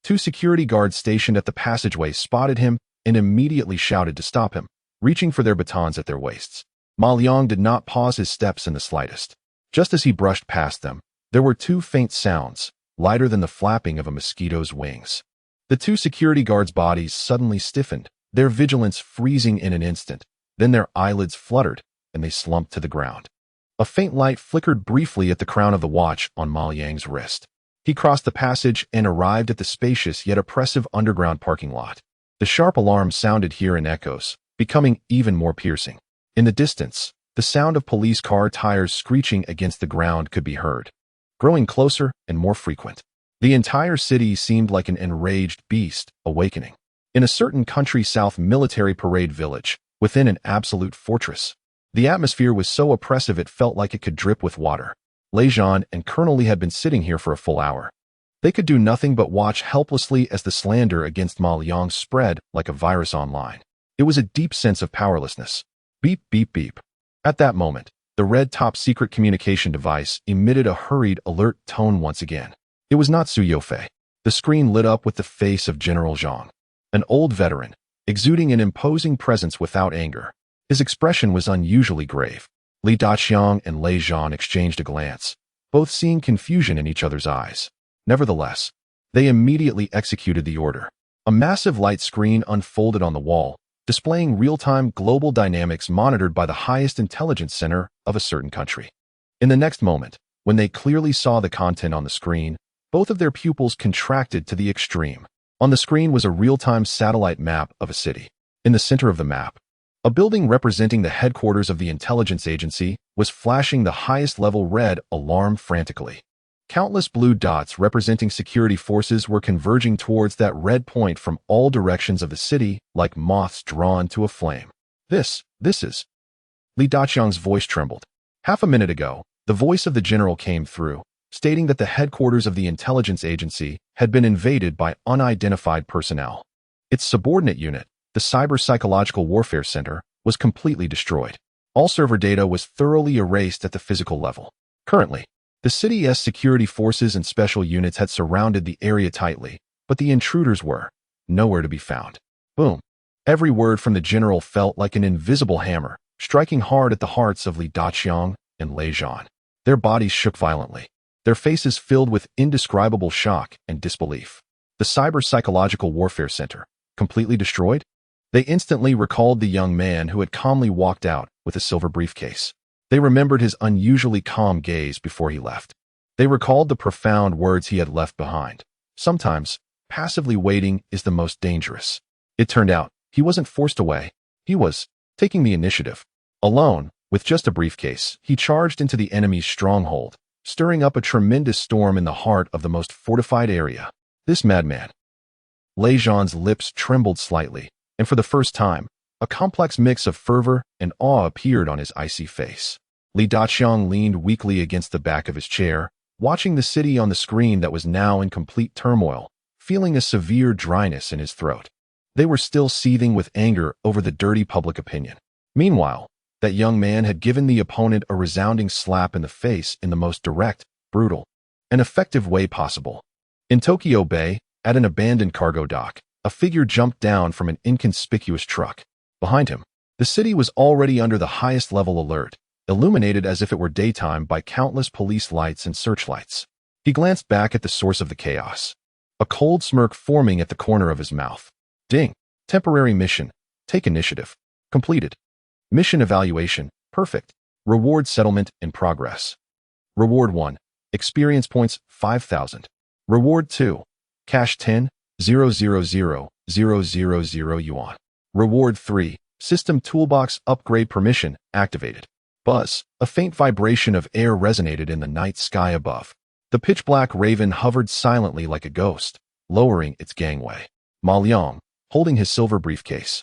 2 security guards stationed at the passageway spotted him and immediately shouted to stop him, reaching for their batons at their waists. Ma Liang did not pause his steps in the slightest. Just as he brushed past them, there were 2 faint sounds, lighter than the flapping of a mosquito's wings. The 2 security guards' bodies suddenly stiffened, their vigilance freezing in an instant. Then their eyelids fluttered, and they slumped to the ground. A faint light flickered briefly at the crown of the watch on Ma Liang's wrist. He crossed the passage and arrived at the spacious yet oppressive underground parking lot. The sharp alarm sounded here in echoes, becoming even more piercing. In the distance, the sound of police car tires screeching against the ground could be heard, growing closer and more frequent. The entire city seemed like an enraged beast awakening. In a certain country south military parade village, within an absolute fortress, the atmosphere was so oppressive it felt like it could drip with water. Lejean and Colonel Lee had been sitting here for a full hour. They could do nothing but watch helplessly as the slander against Ma Liang spread like a virus online. It was a deep sense of powerlessness. Beep, beep, beep. At that moment, the red top-secret communication device emitted a hurried alert tone once again. It was not Su Yofei. The screen lit up with the face of General Zhang, an old veteran, exuding an imposing presence without anger. His expression was unusually grave. Li Daqiang and Lei Zhan exchanged a glance, both seeing confusion in each other's eyes. Nevertheless, They immediately executed the order. A massive light screen unfolded on the wall, displaying real-time global dynamics monitored by the highest intelligence center of a certain country. In the next moment, when they clearly saw the content on the screen, both of their pupils contracted to the extreme. On the screen was a real-time satellite map of a city. In the center of the map, a building representing the headquarters of the intelligence agency was flashing the highest-level red alarm frantically. Countless blue dots representing security forces were converging towards that red point from all directions of the city like moths drawn to a flame. This is... Li Daqiang's voice trembled. Half a minute ago, the voice of the general came through, stating that the headquarters of the intelligence agency had been invaded by unidentified personnel. Its subordinate unit, the Cyber Psychological Warfare Center, was completely destroyed. All server data was thoroughly erased at the physical level. Currently, the city's security forces and special units had surrounded the area tightly, but the intruders were nowhere to be found. Boom. Every word from the general felt like an invisible hammer, striking hard at the hearts of Li Daqiang and Lei Zhan. Their bodies shook violently, their faces filled with indescribable shock and disbelief. The Cyber Psychological Warfare Center, completely destroyed? They instantly recalled the young man who had calmly walked out with a silver briefcase. They remembered his unusually calm gaze before he left. They recalled the profound words he had left behind. Sometimes, passively waiting is the most dangerous. It turned out, he wasn't forced away. He was taking the initiative. Alone, with just a briefcase, he charged into the enemy's stronghold, stirring up a tremendous storm in the heart of the most fortified area. This madman. Lei Zhan's lips trembled slightly, and for the first time, a complex mix of fervor and awe appeared on his icy face. Li Daqiang leaned weakly against the back of his chair, watching the city on the screen that was now in complete turmoil, feeling a severe dryness in his throat. They were still seething with anger over the dirty public opinion. Meanwhile, that young man had given the opponent a resounding slap in the face in the most direct, brutal, and effective way possible. In Tokyo Bay, at an abandoned cargo dock, a figure jumped down from an inconspicuous truck. Behind him, the city was already under the highest level alert, illuminated as if it were daytime by countless police lights and searchlights. He glanced back at the source of the chaos, a cold smirk forming at the corner of his mouth. Ding. Temporary mission. Take initiative. Completed. Mission evaluation. Perfect. Reward settlement in progress. Reward 1. Experience points 5,000. Reward 2. Cash 10,000,000 yuan. Reward 3. System toolbox upgrade permission activated. Buzz. A faint vibration of air resonated in the night sky above. The pitch-black raven hovered silently like a ghost, lowering its gangway. Ma Liang, holding his silver briefcase,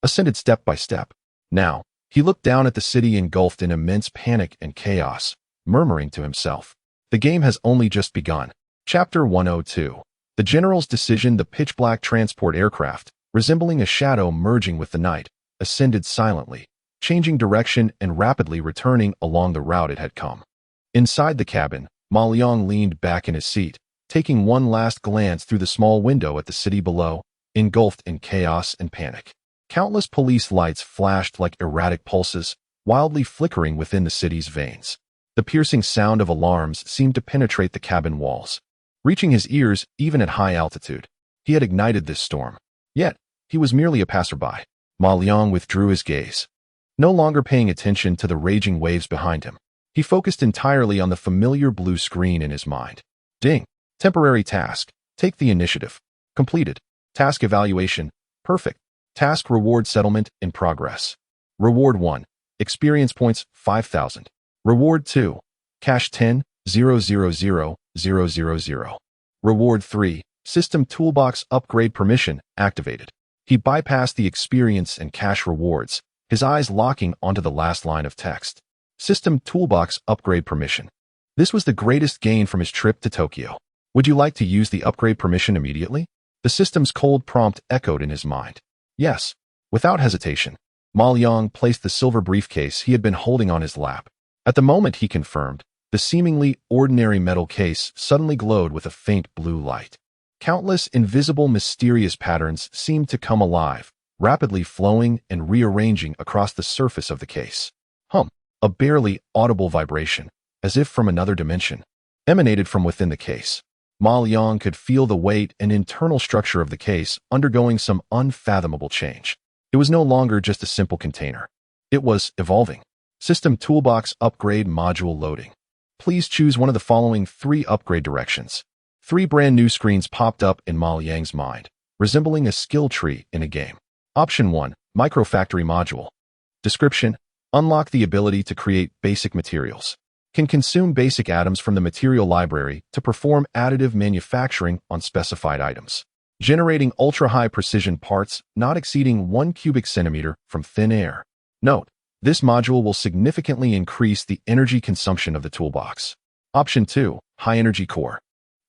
ascended step by step. Now, he looked down at the city engulfed in immense panic and chaos, murmuring to himself, "The game has only just begun." Chapter 102. The General's decision. The pitch-black transport aircraft, resembling a shadow merging with the night, ascended silently, changing direction and rapidly returning along the route it had come. Inside the cabin, Ma Liang leaned back in his seat, taking one last glance through the small window at the city below, engulfed in chaos and panic. Countless police lights flashed like erratic pulses, wildly flickering within the city's veins. The piercing sound of alarms seemed to penetrate the cabin walls, reaching his ears even at high altitude. He had ignited this storm. Yet, he was merely a passerby. Ma Liang withdrew his gaze, no longer paying attention to the raging waves behind him. He focused entirely on the familiar blue screen in his mind. Ding. Temporary task. Take the initiative. Completed. Task evaluation. Perfect. Task reward settlement in progress. Reward 1. Experience points 5,000. Reward 2. Cash 10,000,000. Reward 3. System toolbox upgrade permission activated. He bypassed the experience and cash rewards, his eyes locking onto the last line of text. System toolbox upgrade permission. This was the greatest gain from his trip to Tokyo. Would you like to use the upgrade permission immediately? The system's cold prompt echoed in his mind. Yes. Without hesitation, Ma Liang placed the silver briefcase he had been holding on his lap. At the moment he confirmed, the seemingly ordinary metal case suddenly glowed with a faint blue light. Countless invisible mysterious patterns seemed to come alive, rapidly flowing and rearranging across the surface of the case. A barely audible vibration, as if from another dimension, emanated from within the case. Ma Liang could feel the weight and internal structure of the case undergoing some unfathomable change. It was no longer just a simple container. It was evolving. System Toolbox Upgrade Module Loading. Please choose one of the following 3 upgrade directions. 3 brand new screens popped up in Ma Liang's mind, resembling a skill tree in a game. Option 1, Microfactory Module. Description: unlock the ability to create basic materials. Can consume basic atoms from the material library to perform additive manufacturing on specified items, generating ultra-high precision parts not exceeding 1 cubic centimeter from thin air. Note: this module will significantly increase the energy consumption of the toolbox. Option 2, High Energy Core.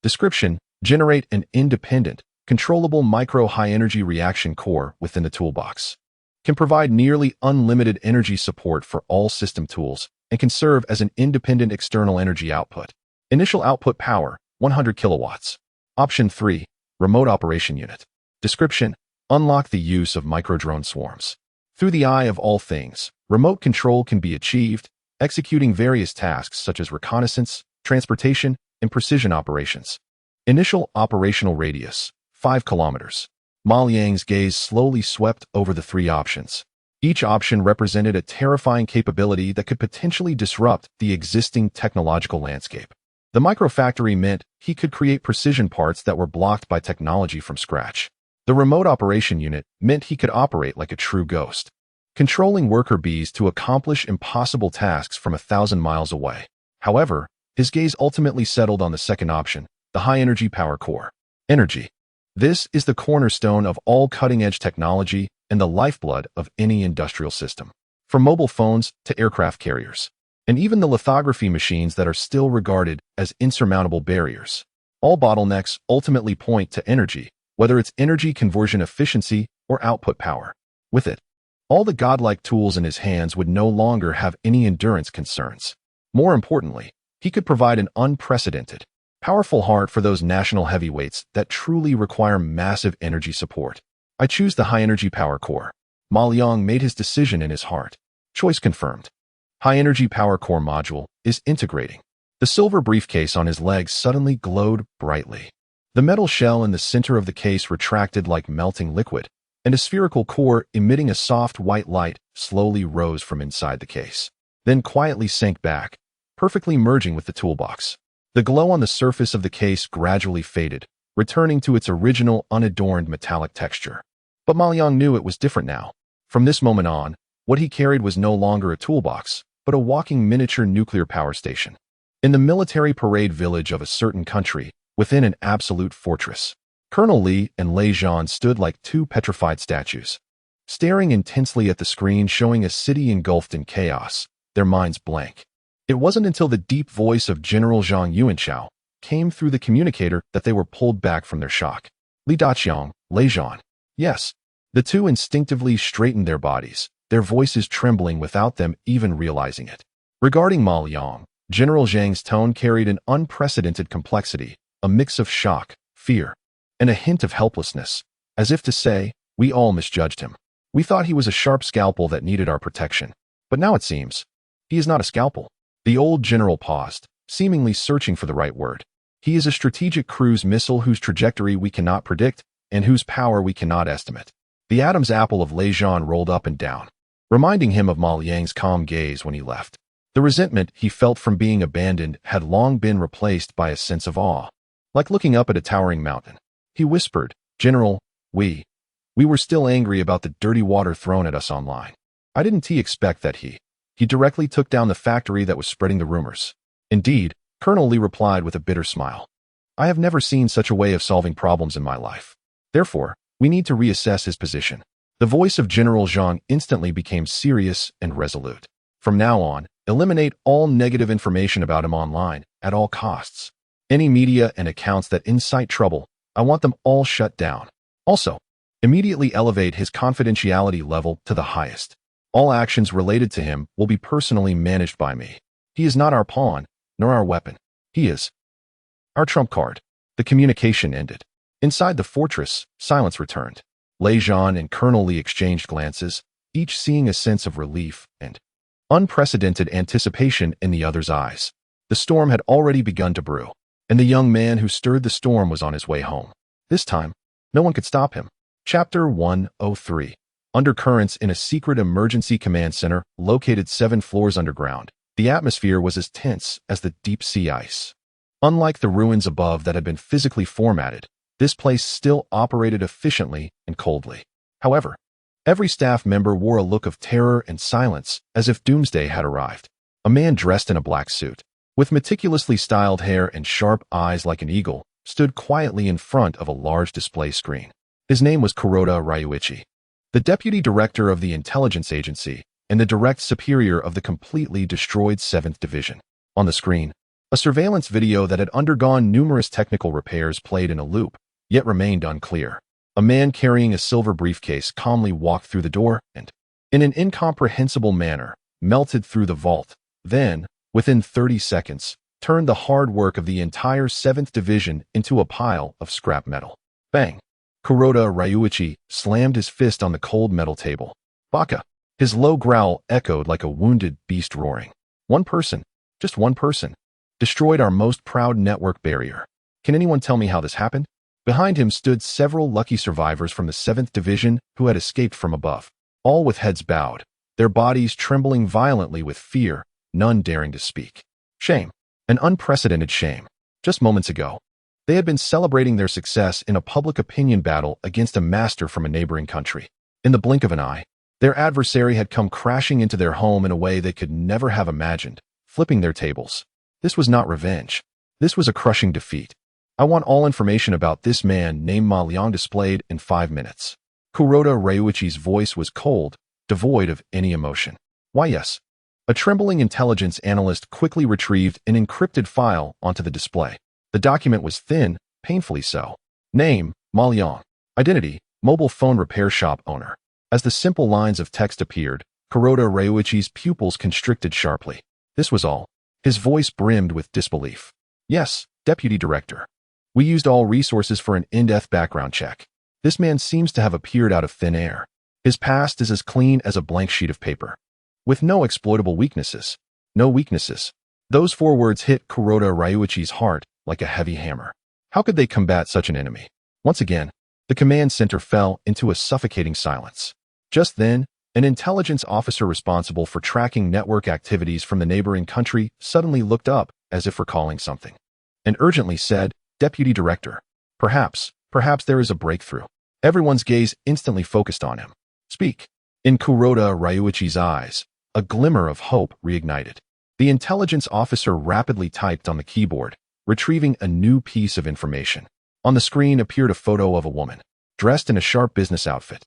Description: generate an independent, controllable micro-high-energy reaction core within the toolbox. Can provide nearly unlimited energy support for all system tools and can serve as an independent external energy output. Initial output power, 100 kilowatts. Option 3, Remote Operation Unit. Description: unlock the use of microdrone swarms. Through the eye of all things, remote control can be achieved, executing various tasks such as reconnaissance, transportation, and precision operations. Initial operational radius, 5 kilometers. Ma Liang's gaze slowly swept over the 3 options. Each option represented a terrifying capability that could potentially disrupt the existing technological landscape. The microfactory meant he could create precision parts that were blocked by technology from scratch. The remote operation unit meant he could operate like a true ghost, controlling worker bees to accomplish impossible tasks from 1,000 miles away. However, his gaze ultimately settled on the second option, the high-energy power core. Energy. This is the cornerstone of all cutting-edge technology and the lifeblood of any industrial system, from mobile phones to aircraft carriers, and even the lithography machines that are still regarded as insurmountable barriers. All bottlenecks ultimately point to energy, whether it's energy conversion efficiency or output power. With it, all the godlike tools in his hands would no longer have any endurance concerns. More importantly, he could provide an unprecedented, powerful heart for those national heavyweights that truly require massive energy support. I choose the high-energy power core. Ma Liang made his decision in his heart. Choice confirmed. High-energy power core module is integrating. The silver briefcase on his legs suddenly glowed brightly. The metal shell in the center of the case retracted like melting liquid, and a spherical core emitting a soft white light slowly rose from inside the case, then quietly sank back, perfectly merging with the toolbox. The glow on the surface of the case gradually faded, returning to its original unadorned metallic texture. But Ma Liang knew it was different now. From this moment on, what he carried was no longer a toolbox, but a walking miniature nuclear power station. In the military parade village of a certain country, within an absolute fortress, Colonel Li and Lei Zhan stood like 2 petrified statues, staring intensely at the screen showing a city engulfed in chaos, their minds blank. It wasn't until the deep voice of General Zhang Yuanchao came through the communicator that they were pulled back from their shock. Li Daqiang, Lei Zhan. Yes. The 2 instinctively straightened their bodies, their voices trembling without them even realizing it. Regarding Ma Liang, General Zhang's tone carried an unprecedented complexity, a mix of shock, fear, and a hint of helplessness, as if to say, we all misjudged him. We thought he was a sharp scalpel that needed our protection. But now it seems, he is not a scalpel. The old general paused, seemingly searching for the right word. He is a strategic cruise missile whose trajectory we cannot predict and whose power we cannot estimate. The Adam's apple of Lei Zhan rolled up and down, reminding him of Ma Liang's calm gaze when he left. The resentment he felt from being abandoned had long been replaced by a sense of awe. Like looking up at a towering mountain, he whispered, General, we were still angry about the dirty water thrown at us online. I didn't expect that he directly took down the factory that was spreading the rumors. Indeed, Colonel Li replied with a bitter smile. I have never seen such a way of solving problems in my life. Therefore, we need to reassess his position. The voice of General Zhang instantly became serious and resolute. From now on, eliminate all negative information about him online, at all costs. Any media and accounts that incite trouble, I want them all shut down. Also, immediately elevate his confidentiality level to the highest. All actions related to him will be personally managed by me. He is not our pawn, nor our weapon. He is our trump card. The communication ended. Inside the fortress, silence returned. Lei Zhan and Colonel Li exchanged glances, each seeing a sense of relief and unprecedented anticipation in the other's eyes. The storm had already begun to brew. and the young man who stirred the storm was on his way home. This time, no one could stop him. Chapter 103. Undercurrents in a secret emergency command center located 7 floors underground. The atmosphere was as tense as the deep sea ice. Unlike the ruins above that had been physically formatted, this place still operated efficiently and coldly. However, every staff member wore a look of terror and silence, as if doomsday had arrived. A man dressed in a black suit, with meticulously styled hair and sharp eyes like an eagle, stood quietly in front of a large display screen. His name was Kuroda Ryuichi, the deputy director of the intelligence agency and the direct superior of the completely destroyed 7th Division. On the screen, a surveillance video that had undergone numerous technical repairs played in a loop, yet remained unclear. A man carrying a silver briefcase calmly walked through the door and, in an incomprehensible manner, melted through the vault, then, within 30 seconds, turned the hard work of the entire 7th Division into a pile of scrap metal. Bang! Kuroda Ryuichi slammed his fist on the cold metal table. Baka! His low growl echoed like a wounded beast roaring. One person, just one person, destroyed our most proud network barrier. Can anyone tell me how this happened? Behind him stood several lucky survivors from the 7th Division who had escaped from above, all with heads bowed, their bodies trembling violently with fear, none daring to speak. Shame. An unprecedented shame. Just moments ago, they had been celebrating their success in a public opinion battle against a master from a neighboring country. In the blink of an eye, their adversary had come crashing into their home in a way they could never have imagined, flipping their tables. This was not revenge. This was a crushing defeat. I want all information about this man named Ma Liang displayed in 5 minutes. Kuroda Ryuichi's voice was cold, devoid of any emotion. Why yes. A trembling intelligence analyst quickly retrieved an encrypted file onto the display. The document was thin, painfully so. Name, Ma Liang. Identity, mobile phone repair shop owner. As the simple lines of text appeared, Kuroda Ryuichi's pupils constricted sharply. This was all. His voice brimmed with disbelief. Yes, Deputy Director. We used all resources for an in-depth background check. This man seems to have appeared out of thin air. His past is as clean as a blank sheet of paper, with no exploitable weaknesses. No weaknesses. Those 4 words hit Kuroda Ryuichi's heart like a heavy hammer. How could they combat such an enemy? Once again, the command center fell into a suffocating silence. Just then, an intelligence officer responsible for tracking network activities from the neighboring country suddenly looked up as if recalling something, and urgently said, Deputy Director, perhaps there is a breakthrough. Everyone's gaze instantly focused on him. Speak. In Kuroda Ryuichi's eyes, a glimmer of hope reignited. The intelligence officer rapidly typed on the keyboard, retrieving a new piece of information. On the screen appeared a photo of a woman, dressed in a sharp business outfit.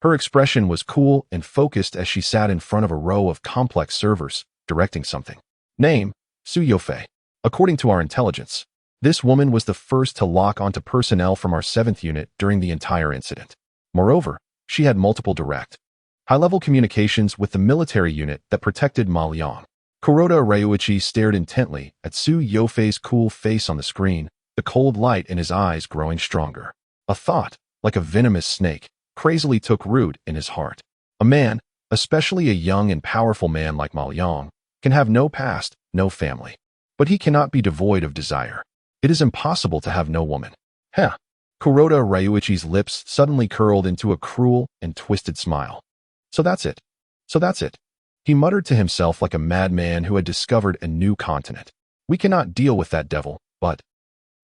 Her expression was cool and focused as she sat in front of a row of complex servers, directing something. Name, Su Yofei. According to our intelligence, this woman was the first to lock onto personnel from our 7th unit during the entire incident. Moreover, she had multiple direct, high-level communications with the military unit that protected Ma Liang. Kuroda Ryuichi stared intently at Su Yofei's cool face on the screen, the cold light in his eyes growing stronger. A thought, like a venomous snake, crazily took root in his heart. A man, especially a young and powerful man like Ma Liang, can have no past, no family. But he cannot be devoid of desire. It is impossible to have no woman. Heh. Kuroda Ryuichi's lips suddenly curled into a cruel and twisted smile. So that's it. He muttered to himself like a madman who had discovered a new continent. We cannot deal with that devil, but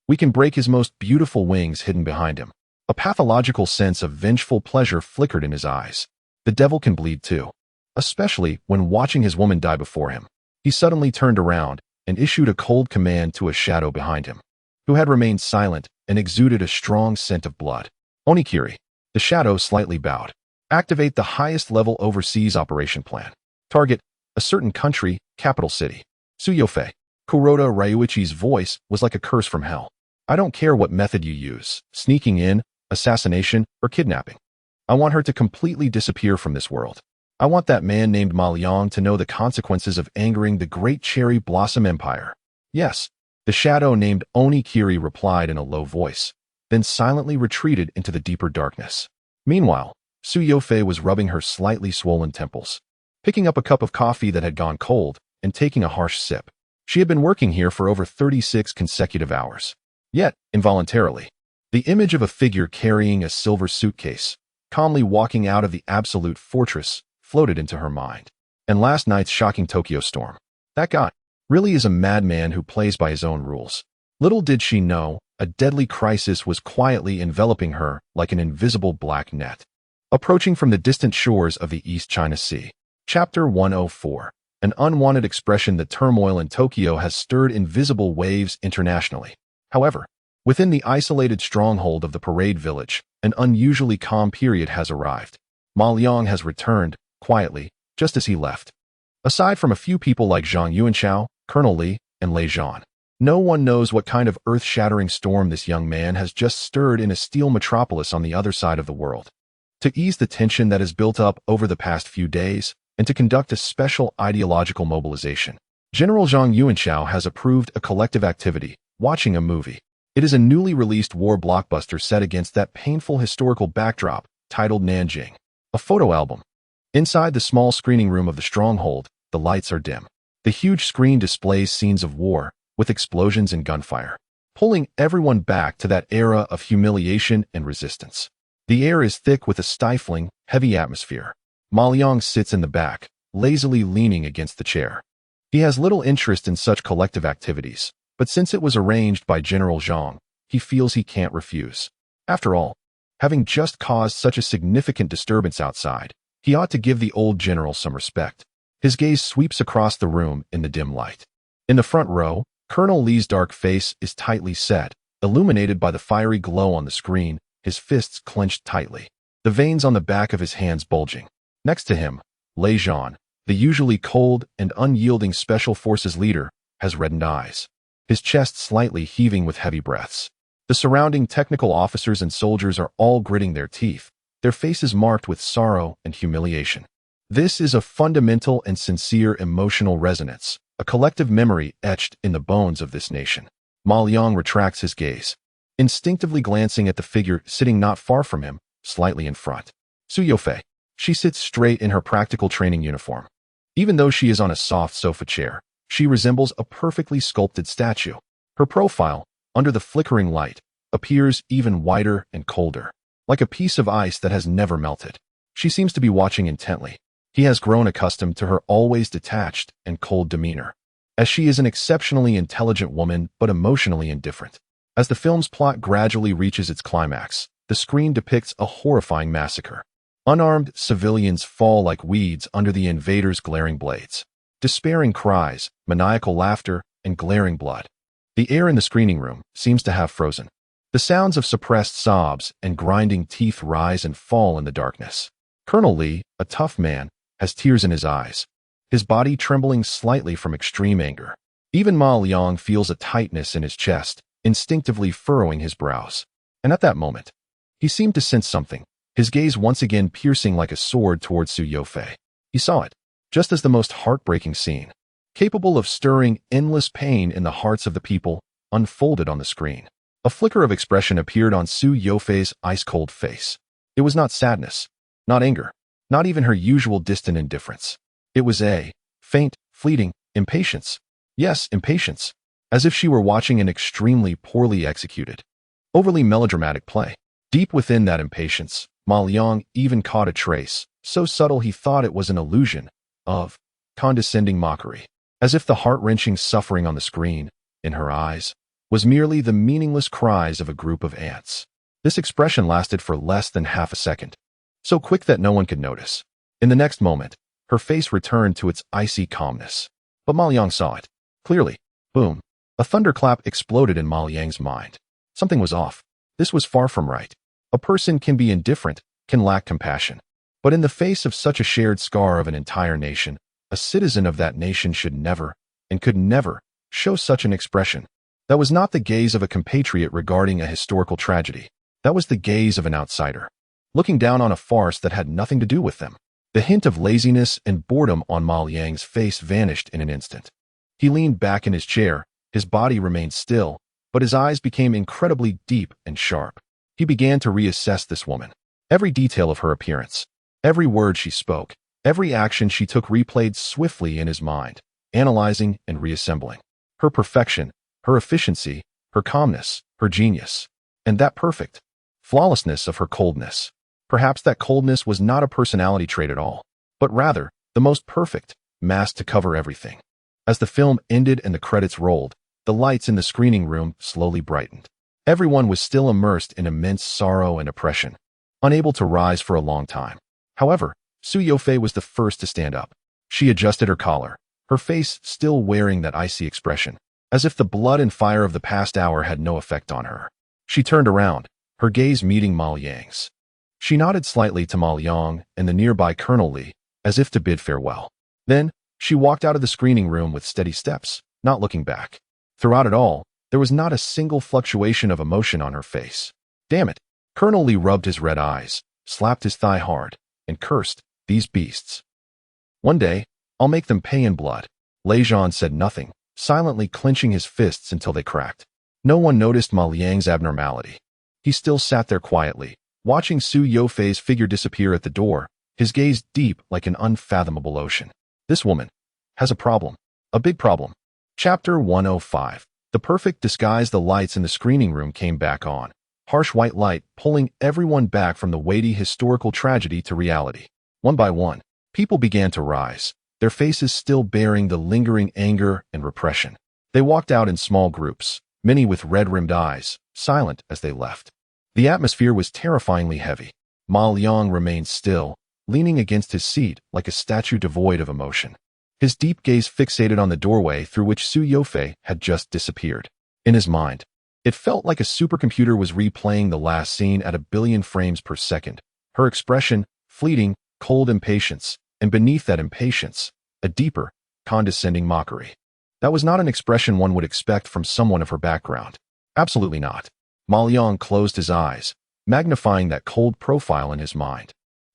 we can break his most beautiful wings hidden behind him. A pathological sense of vengeful pleasure flickered in his eyes. The devil can bleed too, especially when watching his woman die before him. He suddenly turned around and issued a cold command to a shadow behind him, who had remained silent and exuded a strong scent of blood. Onikiri. The shadow slightly bowed. Activate the highest level overseas operation plan. Target, a certain country, capital city. Su Yofei. Kuroda Ryuichi's voice was like a curse from hell. I don't care what method you use, sneaking in, assassination, or kidnapping. I want her to completely disappear from this world. I want that man named Ma Liang to know the consequences of angering the great cherry blossom empire. Yes, the shadow named Onikiri replied in a low voice, then silently retreated into the deeper darkness. Meanwhile, Su Yofei was rubbing her slightly swollen temples, picking up a cup of coffee that had gone cold, and taking a harsh sip. She had been working here for over 36 consecutive hours. Yet, involuntarily, the image of a figure carrying a silver suitcase, calmly walking out of the absolute fortress, floated into her mind. And last night's shocking Tokyo storm. That guy really is a madman who plays by his own rules. Little did she know, a deadly crisis was quietly enveloping her like an invisible black net. Approaching from the distant shores of the East China Sea. Chapter 104. An unwanted expression. The turmoil in Tokyo has stirred invisible waves internationally. However, within the isolated stronghold of the Parade Village, an unusually calm period has arrived. Ma Liang has returned, quietly, just as he left. Aside from a few people like Zhang Yuanchao, Colonel Li, and Lei Zhan, no one knows what kind of earth-shattering storm this young man has just stirred in a steel metropolis on the other side of the world. To ease the tension that has built up over the past few days, and to conduct a special ideological mobilization, General Zhang Yuanchao has approved a collective activity, watching a movie. It is a newly released war blockbuster set against that painful historical backdrop, titled Nanjing, a photo album. Inside the small screening room of the stronghold, the lights are dim. The huge screen displays scenes of war, with explosions and gunfire, pulling everyone back to that era of humiliation and resistance. The air is thick with a stifling, heavy atmosphere. Ma Liang sits in the back, lazily leaning against the chair. He has little interest in such collective activities, but since it was arranged by General Zhang, he feels he can't refuse. After all, having just caused such a significant disturbance outside, he ought to give the old general some respect. His gaze sweeps across the room in the dim light. In the front row, Colonel Li's dark face is tightly set, illuminated by the fiery glow on the screen, his fists clenched tightly, the veins on the back of his hands bulging. Next to him, Lei Zhan, the usually cold and unyielding Special Forces leader, has reddened eyes, his chest slightly heaving with heavy breaths. The surrounding technical officers and soldiers are all gritting their teeth, their faces marked with sorrow and humiliation. This is a fundamental and sincere emotional resonance, a collective memory etched in the bones of this nation. Ma Liang retracts his gaze, instinctively glancing at the figure sitting not far from him, slightly in front. Su Yofei. She sits straight in her practical training uniform. Even though she is on a soft sofa chair, she resembles a perfectly sculpted statue. Her profile, under the flickering light, appears even whiter and colder, like a piece of ice that has never melted. She seems to be watching intently. He has grown accustomed to her always detached and cold demeanor, as she is an exceptionally intelligent woman but emotionally indifferent. As the film's plot gradually reaches its climax, the screen depicts a horrifying massacre. Unarmed civilians fall like weeds under the invaders' glaring blades. Despairing cries, maniacal laughter, and glaring blood. The air in the screening room seems to have frozen. The sounds of suppressed sobs and grinding teeth rise and fall in the darkness. Colonel Li, a tough man, has tears in his eyes, his body trembling slightly from extreme anger. Even Ma Liang feels a tightness in his chest, instinctively furrowing his brows. And at that moment, he seemed to sense something, his gaze once again piercing like a sword towards Su Yofei. He saw it, just as the most heartbreaking scene, capable of stirring endless pain in the hearts of the people, unfolded on the screen. A flicker of expression appeared on Su Yofei's ice-cold face. It was not sadness, not anger, not even her usual distant indifference. It was a faint, fleeting impatience. Yes, impatience, as if she were watching an extremely poorly executed, overly melodramatic play. Deep within that impatience, Ma Liang even caught a trace, so subtle he thought it was an illusion, of condescending mockery, as if the heart-wrenching suffering on the screen, in her eyes, was merely the meaningless cries of a group of ants. This expression lasted for less than half a second, so quick that no one could notice. In the next moment, her face returned to its icy calmness. But Ma Liang saw it. Clearly. Boom. A thunderclap exploded in Ma Liang's mind. Something was off. This was far from right. A person can be indifferent, can lack compassion. But in the face of such a shared scar of an entire nation, a citizen of that nation should never, and could never, show such an expression. That was not the gaze of a compatriot regarding a historical tragedy. That was the gaze of an outsider, looking down on a farce that had nothing to do with them. The hint of laziness and boredom on Ma Liang's face vanished in an instant. He leaned back in his chair, his body remained still, but his eyes became incredibly deep and sharp. He began to reassess this woman. Every detail of her appearance, every word she spoke, every action she took replayed swiftly in his mind, analyzing and reassembling. Her perfection, her efficiency, her calmness, her genius. And that perfect flawlessness of her coldness. Perhaps that coldness was not a personality trait at all, but rather the most perfect mask to cover everything. As the film ended and the credits rolled, the lights in the screening room slowly brightened. Everyone was still immersed in immense sorrow and oppression, unable to rise for a long time. However, Su Yofei was the first to stand up. She adjusted her collar, her face still wearing that icy expression, as if the blood and fire of the past hour had no effect on her. She turned around, her gaze meeting Ma Liang's. She nodded slightly to Ma Liang and the nearby Colonel Li, as if to bid farewell. Then, she walked out of the screening room with steady steps, not looking back. Throughout it all, there was not a single fluctuation of emotion on her face. Damn it! Colonel Li rubbed his red eyes, slapped his thigh hard, and cursed, "These beasts. One day, I'll make them pay in blood." Lei Zhan said nothing, silently clenching his fists until they cracked. No one noticed Ma Liang's abnormality. He still sat there quietly, watching Su Yofei's figure disappear at the door, his gaze deep like an unfathomable ocean. This woman has a problem. A big problem. Chapter 105. The perfect disguise. The lights in the screening room came back on. Harsh white light pulling everyone back from the weighty historical tragedy to reality. One by one, people began to rise, their faces still bearing the lingering anger and repression. They walked out in small groups, many with red-rimmed eyes, silent as they left. The atmosphere was terrifyingly heavy. Ma Liang remained still, leaning against his seat like a statue devoid of emotion. His deep gaze fixated on the doorway through which Su Yofei had just disappeared. In his mind, it felt like a supercomputer was replaying the last scene at 1 billion frames per second. Her expression, fleeting, cold impatience, and beneath that impatience, a deeper, condescending mockery. That was not an expression one would expect from someone of her background. Absolutely not. Ma Liang closed his eyes, magnifying that cold profile in his mind,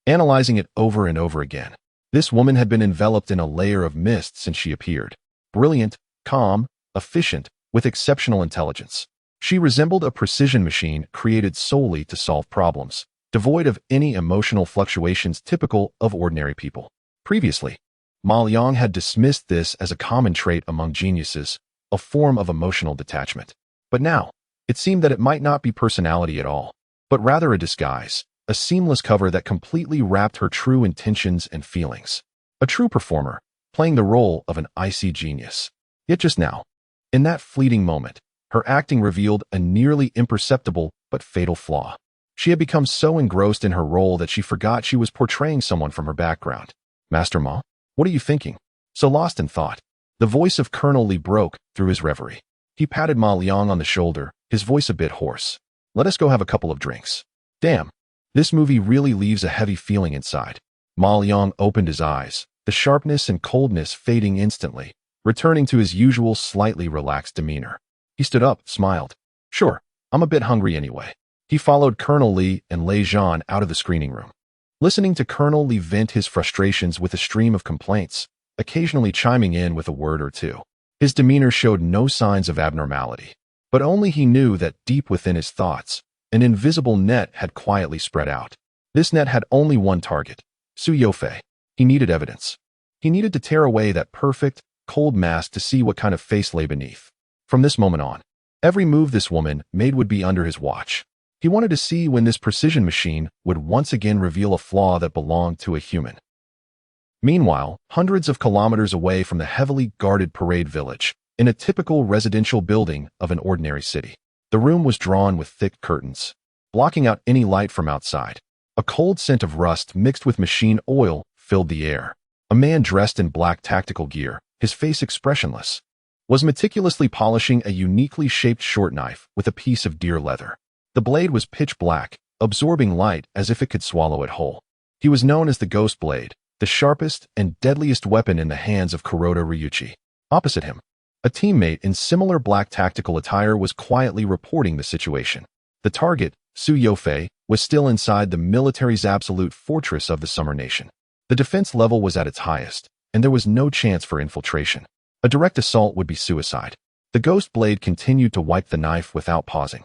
analyzing it over and over again. This woman had been enveloped in a layer of mist since she appeared. Brilliant, calm, efficient, with exceptional intelligence. She resembled a precision machine created solely to solve problems, devoid of any emotional fluctuations typical of ordinary people. Previously, Ma Liang had dismissed this as a common trait among geniuses, a form of emotional detachment. But now, it seemed that it might not be personality at all, but rather a disguise, a seamless cover that completely wrapped her true intentions and feelings. A true performer, playing the role of an icy genius. Yet just now, in that fleeting moment, her acting revealed a nearly imperceptible but fatal flaw. She had become so engrossed in her role that she forgot she was portraying someone from her background. "Master Ma, what are you thinking?" So lost in thought, the voice of Colonel Li broke through his reverie. He patted Ma Liang on the shoulder, his voice a bit hoarse. "Let us go have a couple of drinks." Damn, this movie really leaves a heavy feeling inside. Ma Liang opened his eyes, the sharpness and coldness fading instantly, returning to his usual slightly relaxed demeanor. He stood up, smiled. "Sure, I'm a bit hungry anyway." He followed Colonel Li and Lei Zhan out of the screening room. Listening to Colonel Li vent his frustrations with a stream of complaints, occasionally chiming in with a word or two. His demeanor showed no signs of abnormality, but only he knew that deep within his thoughts, an invisible net had quietly spread out. This net had only one target, Su Yofei. He needed evidence. He needed to tear away that perfect, cold mask to see what kind of face lay beneath. From this moment on, every move this woman made would be under his watch. He wanted to see when this precision machine would once again reveal a flaw that belonged to a human. Meanwhile, hundreds of kilometers away from the heavily guarded parade village, in a typical residential building of an ordinary city, the room was drawn with thick curtains, blocking out any light from outside. A cold scent of rust mixed with machine oil filled the air. A man dressed in black tactical gear, his face expressionless, was meticulously polishing a uniquely shaped short knife with a piece of deer leather. The blade was pitch black, absorbing light as if it could swallow it whole. He was known as the Ghost Blade, the sharpest and deadliest weapon in the hands of Kuroda Ryuichi. Opposite him, a teammate in similar black tactical attire was quietly reporting the situation. The target, Su Yofei, was still inside the military's absolute fortress of the Summer Nation. The defense level was at its highest, and there was no chance for infiltration. A direct assault would be suicide. The Ghost Blade continued to wipe the knife without pausing,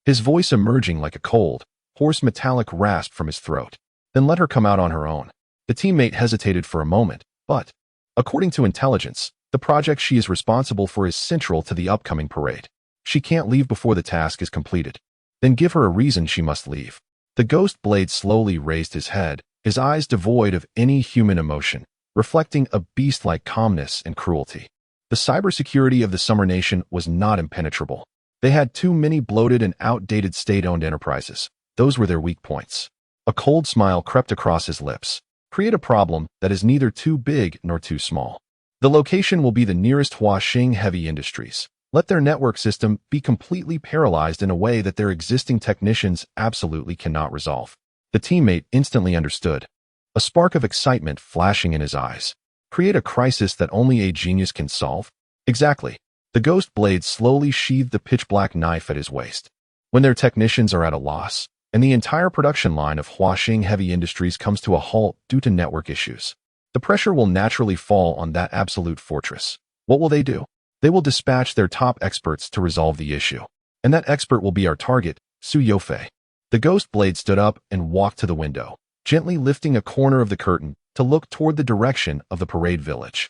his voice emerging like a cold, hoarse metallic rasp from his throat. "Then let her come out on her own." The teammate hesitated for a moment, but, according to intelligence, The project she is responsible for is central to the upcoming parade. She can't leave before the task is completed. Then give her a reason she must leave. The ghost blade slowly raised his head, his eyes devoid of any human emotion, reflecting a beast-like calmness and cruelty. The cybersecurity of the Summer Nation was not impenetrable. They had too many bloated and outdated state-owned enterprises. Those were their weak points. A cold smile crept across his lips. Create a problem that is neither too big nor too small. The location will be the nearest Huaxing Heavy Industries. Let their network system be completely paralyzed in a way that their existing technicians absolutely cannot resolve. The teammate instantly understood, a spark of excitement flashing in his eyes. Create a crisis that only a genius can solve? Exactly. The ghost blade slowly sheathed the pitch-black knife at his waist. When their technicians are at a loss, and the entire production line of Huaxing Heavy Industries comes to a halt due to network issues, the pressure will naturally fall on that absolute fortress. What will they do? They will dispatch their top experts to resolve the issue. And that expert will be our target, Su Yofei. The ghost blade stood up and walked to the window, gently lifting a corner of the curtain to look toward the direction of the parade village.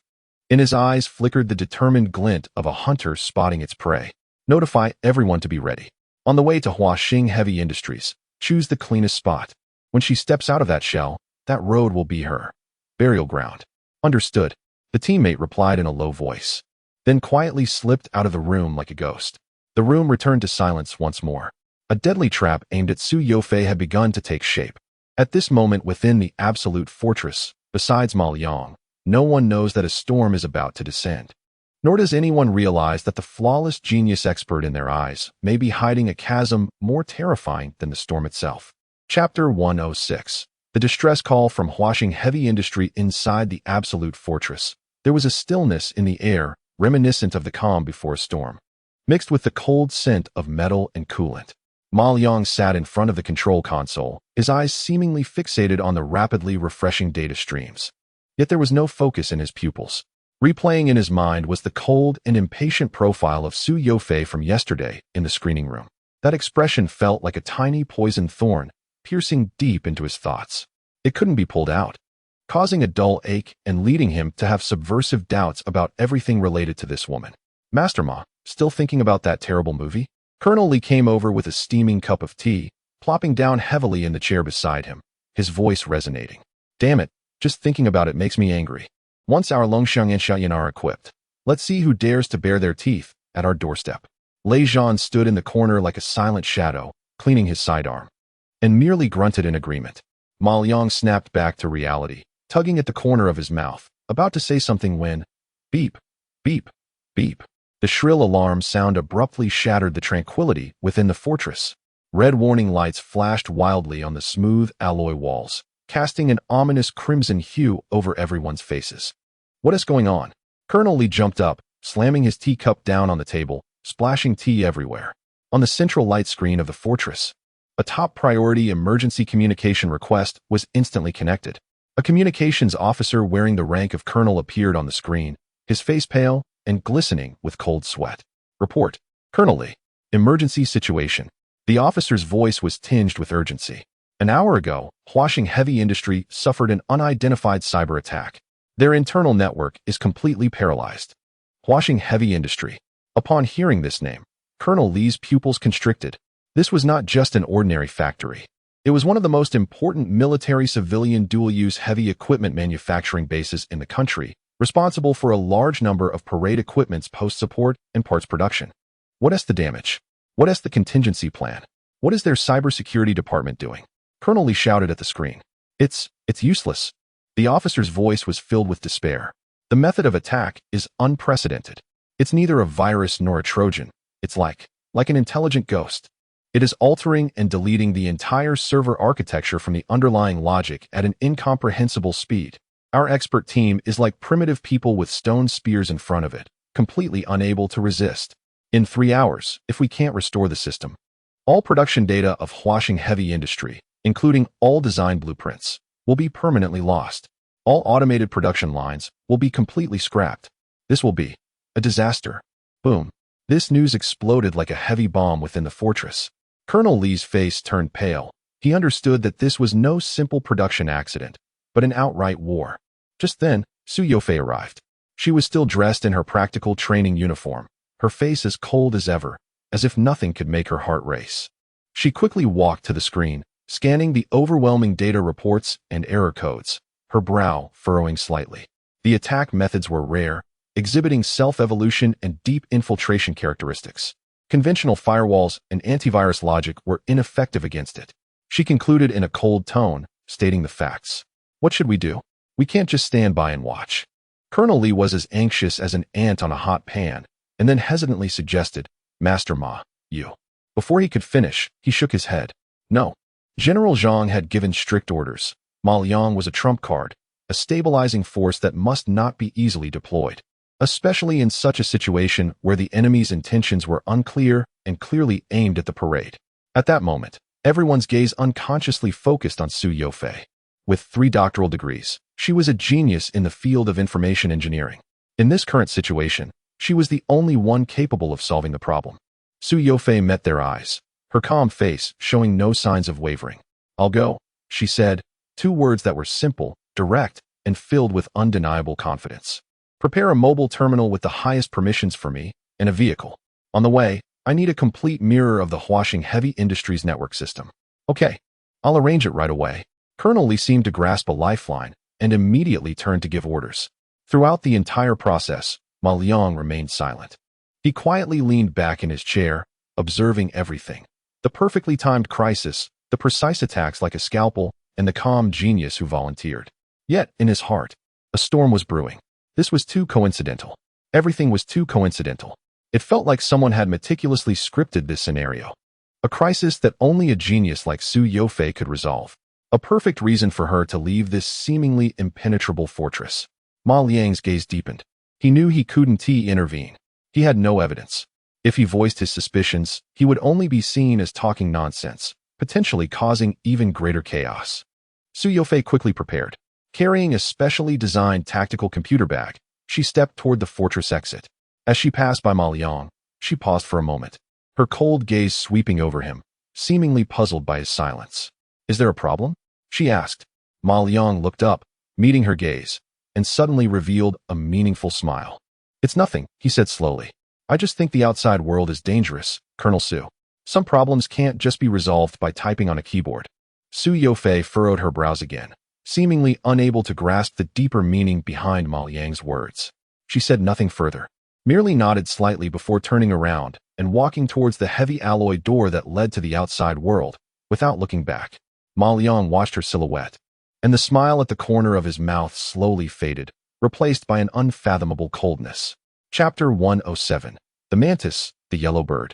In his eyes flickered the determined glint of a hunter spotting its prey. Notify everyone to be ready. On the way to Huaxing Heavy Industries, choose the cleanest spot. When she steps out of that shell, that road will be her burial ground. Understood, the teammate replied in a low voice, then quietly slipped out of the room like a ghost. The room returned to silence once more. A deadly trap aimed at Su Yofei had begun to take shape. At this moment within the absolute fortress, besides Ma Liang, no one knows that a storm is about to descend. Nor does anyone realize that the flawless genius expert in their eyes may be hiding a chasm more terrifying than the storm itself. Chapter 106. The distress call from Huaxing Heavy Industry inside the absolute fortress. There was a stillness in the air, reminiscent of the calm before a storm, mixed with the cold scent of metal and coolant. Ma Liang sat in front of the control console, his eyes seemingly fixated on the rapidly refreshing data streams. Yet there was no focus in his pupils. Replaying in his mind was the cold and impatient profile of Su Yofei from yesterday in the screening room. That expression felt like a tiny poisoned thorn, piercing deep into his thoughts. It couldn't be pulled out, causing a dull ache and leading him to have subversive doubts about everything related to this woman. Master Ma, still thinking about that terrible movie? Colonel Li came over with a steaming cup of tea, plopping down heavily in the chair beside him, his voice resonating. Damn it, just thinking about it makes me angry. Once our Longxiang and Xiaoyan are equipped, let's see who dares to bare their teeth at our doorstep. Lei Zhan stood in the corner like a silent shadow, cleaning his sidearm, and merely grunted in agreement. Ma Liang snapped back to reality, tugging at the corner of his mouth, about to say something when, beep, beep, beep. The shrill alarm sound abruptly shattered the tranquility within the fortress. Red warning lights flashed wildly on the smooth alloy walls, casting an ominous crimson hue over everyone's faces. What is going on? Colonel Li jumped up, slamming his teacup down on the table, splashing tea everywhere. On the central light screen of the fortress, a top priority emergency communication request was instantly connected. A communications officer wearing the rank of colonel appeared on the screen, his face pale and glistening with cold sweat. Report, Colonel Li. Emergency situation. The officer's voice was tinged with urgency. An hour ago, Huaxing Heavy Industry suffered an unidentified cyber attack. Their internal network is completely paralyzed. Huaxing Heavy Industry. Upon hearing this name, Colonel Li's pupils constricted. This was not just an ordinary factory. It was one of the most important military-civilian dual-use heavy equipment manufacturing bases in the country, responsible for a large number of parade equipment's post-support and parts production. What is the damage? What is the contingency plan? What is their cybersecurity department doing? Colonel Li shouted at the screen. It's useless. The officer's voice was filled with despair. The method of attack is unprecedented. It's neither a virus nor a Trojan. It's like an intelligent ghost. It is altering and deleting the entire server architecture from the underlying logic at an incomprehensible speed. Our expert team is like primitive people with stone spears in front of it, completely unable to resist. In 3 hours, if we can't restore the system, all production data of Huaxing Heavy Industry, including all design blueprints, will be permanently lost. All automated production lines will be completely scrapped. This will be a disaster. Boom. This news exploded like a heavy bomb within the fortress. Colonel Li's face turned pale. He understood that this was no simple production accident, but an outright war. Just then, Su Yofei arrived. She was still dressed in her practical training uniform, her face as cold as ever, as if nothing could make her heart race. She quickly walked to the screen, scanning the overwhelming data reports and error codes, her brow furrowing slightly. The attack methods were rare, exhibiting self-evolution and deep infiltration characteristics. Conventional firewalls and antivirus logic were ineffective against it. She concluded in a cold tone, stating the facts. What should we do? We can't just stand by and watch. Colonel Lee was as anxious as an ant on a hot pan, and then hesitantly suggested, Master Ma, you. Before he could finish, he shook his head. No. General Zhang had given strict orders. Ma Liang was a trump card, a stabilizing force that must not be easily deployed, especially in such a situation where the enemy's intentions were unclear and clearly aimed at the parade. At that moment, everyone's gaze unconsciously focused on Su Yofei. With 3 doctoral degrees, she was a genius in the field of information engineering. In this current situation, she was the only one capable of solving the problem. Su Yofei met their eyes, her calm face showing no signs of wavering. I'll go, she said, 2 words that were simple, direct, and filled with undeniable confidence. Prepare a mobile terminal with the highest permissions for me, and a vehicle. On the way, I need a complete mirror of the Huaxing Heavy Industries network system. Okay, I'll arrange it right away. Colonel Lee seemed to grasp a lifeline and immediately turned to give orders. Throughout the entire process, Ma Liang remained silent. He quietly leaned back in his chair, observing everything. The perfectly timed crisis, the precise attacks like a scalpel, and the calm genius who volunteered. Yet, in his heart, a storm was brewing. This was too coincidental. Everything was too coincidental. It felt like someone had meticulously scripted this scenario. A crisis that only a genius like Su Yofei could resolve. A perfect reason for her to leave this seemingly impenetrable fortress. Ma Liang's gaze deepened. He knew he couldn't intervene. He had no evidence. If he voiced his suspicions, he would only be seen as talking nonsense, potentially causing even greater chaos. Su Yofei quickly prepared. Carrying a specially designed tactical computer bag, she stepped toward the fortress exit. As she passed by Ma Liang, she paused for a moment, her cold gaze sweeping over him, seemingly puzzled by his silence. Is there a problem? She asked. Ma Liang looked up, meeting her gaze, and suddenly revealed a meaningful smile. It's nothing, he said slowly. I just think the outside world is dangerous, Colonel Su. Some problems can't just be resolved by typing on a keyboard. Su Yofei furrowed her brows again, seemingly unable to grasp the deeper meaning behind Ma Liang's words. She said nothing further, merely nodded slightly before turning around and walking towards the heavy alloy door that led to the outside world, without looking back. Ma Liang watched her silhouette, and the smile at the corner of his mouth slowly faded, replaced by an unfathomable coldness. Chapter 107. The Mantis, the Yellow Bird.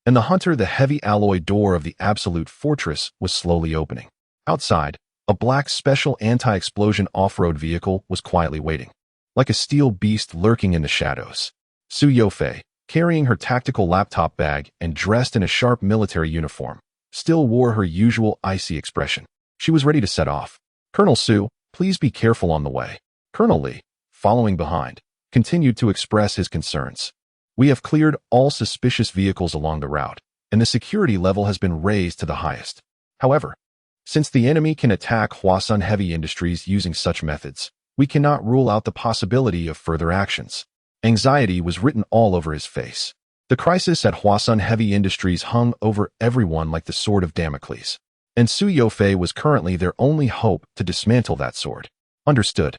And the hunter, the heavy alloy door of the absolute fortress was slowly opening. Outside, a black special anti-explosion off-road vehicle was quietly waiting, like a steel beast lurking in the shadows. Su Yofei, carrying her tactical laptop bag and dressed in a sharp military uniform, still wore her usual icy expression. She was ready to set off. Colonel Su, please be careful on the way. Colonel Lee, following behind, continued to express his concerns. We have cleared all suspicious vehicles along the route, and the security level has been raised to the highest. However, since the enemy can attack Huaxing Heavy Industries using such methods, we cannot rule out the possibility of further actions. Anxiety was written all over his face. The crisis at Huaxing Heavy Industries hung over everyone like the sword of Damocles, and Su Yofei was currently their only hope to dismantle that sword. Understood.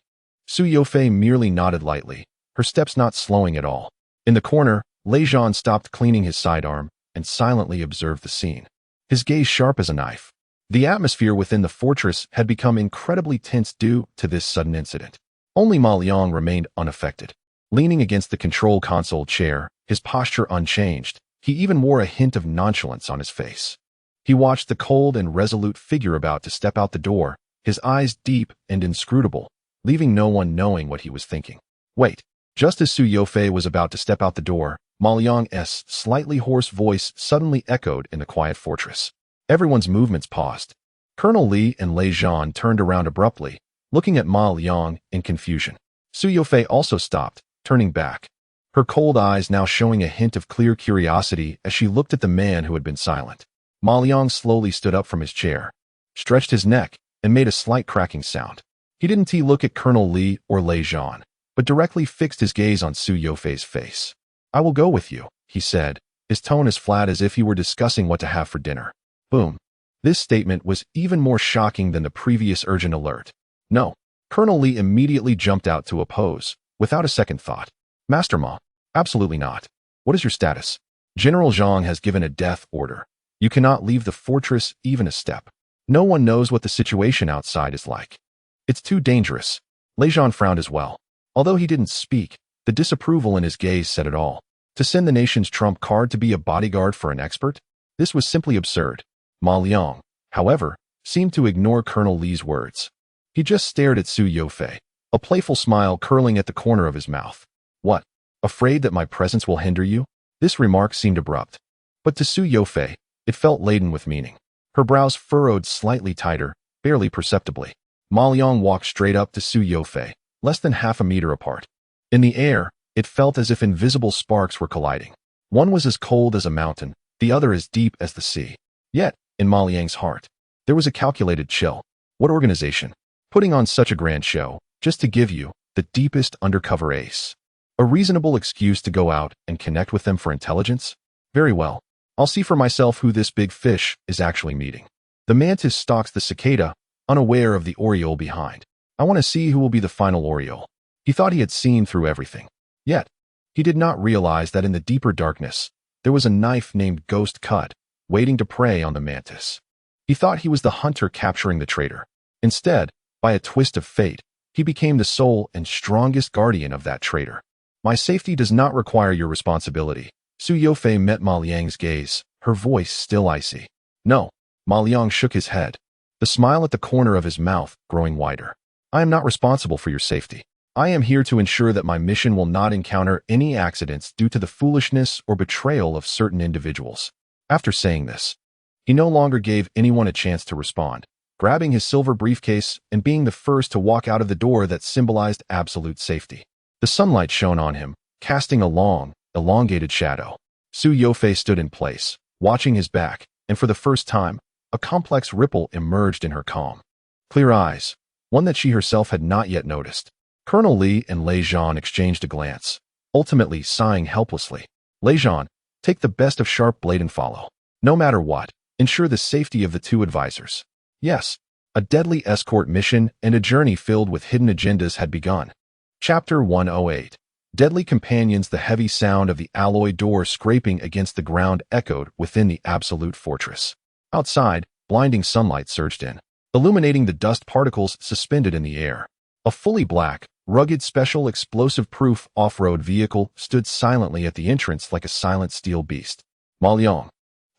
Su Yofei merely nodded lightly, her steps not slowing at all. In the corner, Lei Zhan stopped cleaning his sidearm and silently observed the scene, his gaze sharp as a knife. The atmosphere within the fortress had become incredibly tense due to this sudden incident. Only Ma Liang remained unaffected. Leaning against the control console chair, his posture unchanged, he even wore a hint of nonchalance on his face. He watched the cold and resolute figure about to step out the door, his eyes deep and inscrutable, leaving no one knowing what he was thinking. Wait. Just as Su Yofei was about to step out the door, Ma Liang's slightly hoarse voice suddenly echoed in the quiet fortress. Everyone's movements paused. Colonel Lee and Lei Zhan turned around abruptly, looking at Ma Liang in confusion. Su Yofei also stopped, turning back, her cold eyes now showing a hint of clear curiosity as she looked at the man who had been silent. Ma Liang slowly stood up from his chair, stretched his neck, and made a slight cracking sound. He didn't look at Colonel Lee or Lei Zhan, but but directly fixed his gaze on Su Yofei's face. "I will go with you," he said, his tone as flat as if he were discussing what to have for dinner. Boom. This statement was even more shocking than the previous urgent alert. "No." Colonel Li immediately jumped out to oppose, without a second thought. "Master Ma, absolutely not. What is your status? General Zhang has given a death order. You cannot leave the fortress even a step. No one knows what the situation outside is like. It's too dangerous." Lei Zhan frowned as well. Although he didn't speak, the disapproval in his gaze said it all. To send the nation's trump card to be a bodyguard for an expert? This was simply absurd. Ma Liang, however, seemed to ignore Colonel Li's words. He just stared at Su Yofei, a playful smile curling at the corner of his mouth. "What? Afraid that my presence will hinder you?" This remark seemed abrupt. But to Su Yofei, it felt laden with meaning. Her brows furrowed slightly tighter, barely perceptibly. Ma Liang walked straight up to Su Yofei, less than half a meter apart. In the air, it felt as if invisible sparks were colliding. One was as cold as a mountain, the other as deep as the sea. Yet, in Ma Liang's heart, there was a calculated chill. What organization? Putting on such a grand show, just to give you the deepest undercover ace. A reasonable excuse to go out and connect with them for intelligence? Very well. I'll see for myself who this big fish is actually meeting. The mantis stalks the cicada, unaware of the oriole behind. I want to see who will be the final oriole. He thought he had seen through everything. Yet, he did not realize that in the deeper darkness, there was a knife named Ghost Cut, waiting to prey on the mantis. He thought he was the hunter capturing the traitor. Instead, by a twist of fate, he became the sole and strongest guardian of that traitor. "My safety does not require your responsibility." Su Yofei met Ma Liang's gaze, her voice still icy. "No." Ma Liang shook his head, the smile at the corner of his mouth growing wider. "I am not responsible for your safety. I am here to ensure that my mission will not encounter any accidents due to the foolishness or betrayal of certain individuals." After saying this, he no longer gave anyone a chance to respond, grabbing his silver briefcase and being the first to walk out of the door that symbolized absolute safety. The sunlight shone on him, casting a long, elongated shadow. Su Yofei stood in place, watching his back, and for the first time, a complex ripple emerged in her calm, clear eyes, one that she herself had not yet noticed. Colonel Li and Lei Zhan exchanged a glance, ultimately sighing helplessly. "Lei Zhan, take the best of Sharp Blade and follow. No matter what, ensure the safety of the two advisors." Yes, a deadly escort mission and a journey filled with hidden agendas had begun. Chapter 108. Deadly Companions. The heavy sound of the alloy door scraping against the ground echoed within the absolute fortress. Outside, blinding sunlight surged in, illuminating the dust particles suspended in the air. A fully black, rugged special explosive-proof off-road vehicle stood silently at the entrance like a silent steel beast. Ma Liang,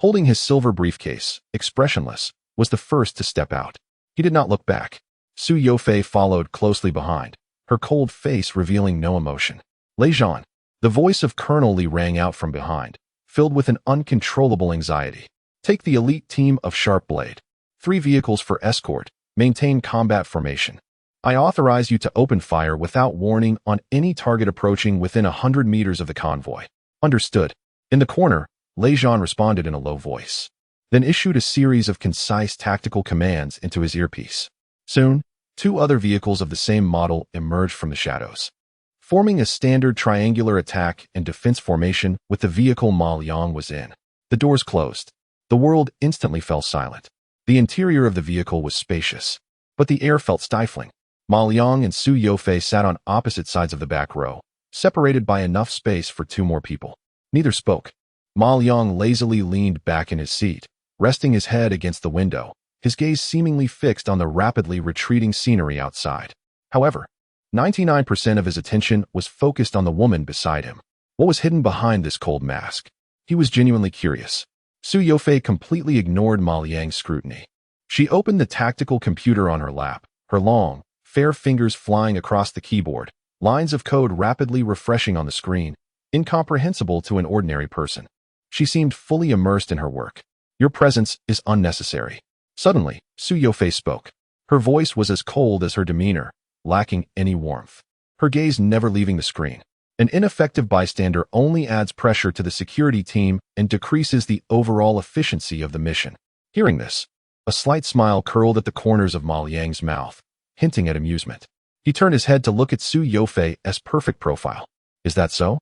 holding his silver briefcase, expressionless, was the first to step out. He did not look back. Su Yofei followed closely behind, her cold face revealing no emotion. "Lei Zhan," the voice of Colonel Li rang out from behind, filled with an uncontrollable anxiety. "Take the elite team of Sharp Blade. 3 vehicles for escort. Maintain combat formation. I authorize you to open fire without warning on any target approaching within 100 meters of the convoy." "Understood." In the corner, Lei Zhan responded in a low voice, then issued a series of concise tactical commands into his earpiece. Soon, 2 other vehicles of the same model emerged from the shadows, forming a standard triangular attack and defense formation with the vehicle Ma Liang was in. The doors closed. The world instantly fell silent. The interior of the vehicle was spacious, but the air felt stifling. Ma Liang and Su Yofei sat on opposite sides of the back row, separated by enough space for 2 more people. Neither spoke. Ma Liang lazily leaned back in his seat, resting his head against the window, his gaze seemingly fixed on the rapidly retreating scenery outside. However, 99% of his attention was focused on the woman beside him. What was hidden behind this cold mask? He was genuinely curious. Su Yofei completely ignored Ma Liang's scrutiny. She opened the tactical computer on her lap, her long, fair fingers flying across the keyboard, lines of code rapidly refreshing on the screen, incomprehensible to an ordinary person. She seemed fully immersed in her work. "Your presence is unnecessary." Suddenly, Su Yofei spoke. Her voice was as cold as her demeanor, lacking any warmth. Her gaze never leaving the screen. "An ineffective bystander only adds pressure to the security team and decreases the overall efficiency of the mission." Hearing this, a slight smile curled at the corners of Ma Liang's mouth, hinting at amusement. He turned his head to look at Su Yofei's perfect profile. Is that so?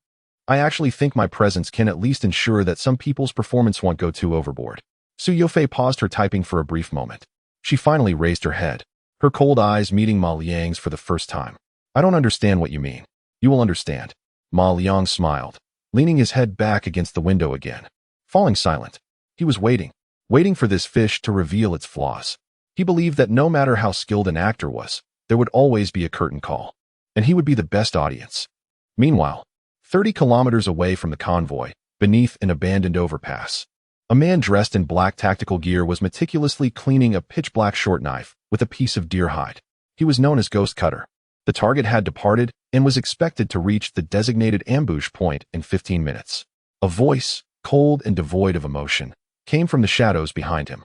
I actually think my presence can at least ensure that some people's performance won't go too overboard. Su Yofei paused her typing for a brief moment. She finally raised her head, her cold eyes meeting Ma Liang's for the first time. I don't understand what you mean. You will understand. Ma Liang smiled, leaning his head back against the window again. Falling silent, he was waiting for this fish to reveal its flaws. He believed that no matter how skilled an actor was, there would always be a curtain call, and he would be the best audience. Meanwhile, 30 kilometers away from the convoy, beneath an abandoned overpass, a man dressed in black tactical gear was meticulously cleaning a pitch-black short knife with a piece of deer hide. He was known as Ghost Cutter. The target had departed and was expected to reach the designated ambush point in 15 minutes. A voice, cold and devoid of emotion, came from the shadows behind him.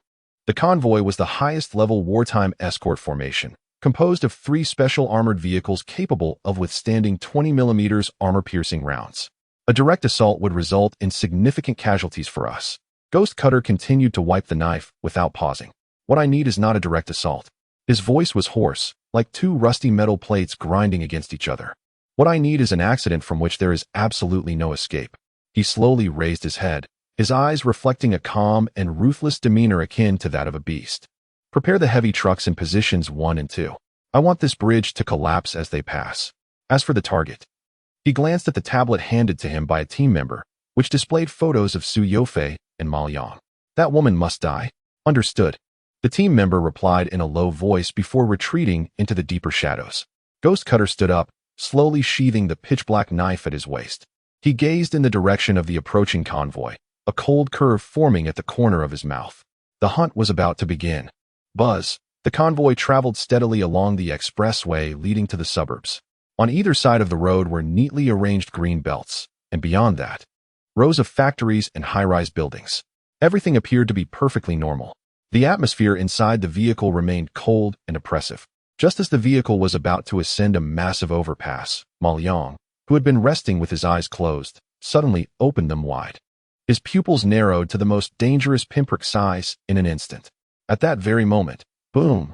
The convoy was the highest-level wartime escort formation, composed of 3 special armored vehicles capable of withstanding 20mm armor-piercing rounds. A direct assault would result in significant casualties for us. Ghost Cutter continued to wipe the knife without pausing. What I need is not a direct assault. His voice was hoarse, like 2 rusty metal plates grinding against each other. What I need is an accident from which there is absolutely no escape. He slowly raised his head, his eyes reflecting a calm and ruthless demeanor akin to that of a beast. Prepare the heavy trucks in positions 1 and 2. I want this bridge to collapse as they pass. As for the target, he glanced at the tablet handed to him by a team member, which displayed photos of Su Yofei and Ma Liang. That woman must die. Understood. The team member replied in a low voice before retreating into the deeper shadows. Ghost Cutter stood up, slowly sheathing the pitch-black knife at his waist. He gazed in the direction of the approaching convoy, a cold curve forming at the corner of his mouth. The hunt was about to begin. Buzz. The convoy traveled steadily along the expressway leading to the suburbs. On either side of the road were neatly arranged green belts, and beyond that, rows of factories and high-rise buildings. Everything appeared to be perfectly normal. The atmosphere inside the vehicle remained cold and oppressive. Just as the vehicle was about to ascend a massive overpass, Ma Liang, who had been resting with his eyes closed, suddenly opened them wide. His pupils narrowed to the most dangerous pinprick size in an instant. At that very moment, boom!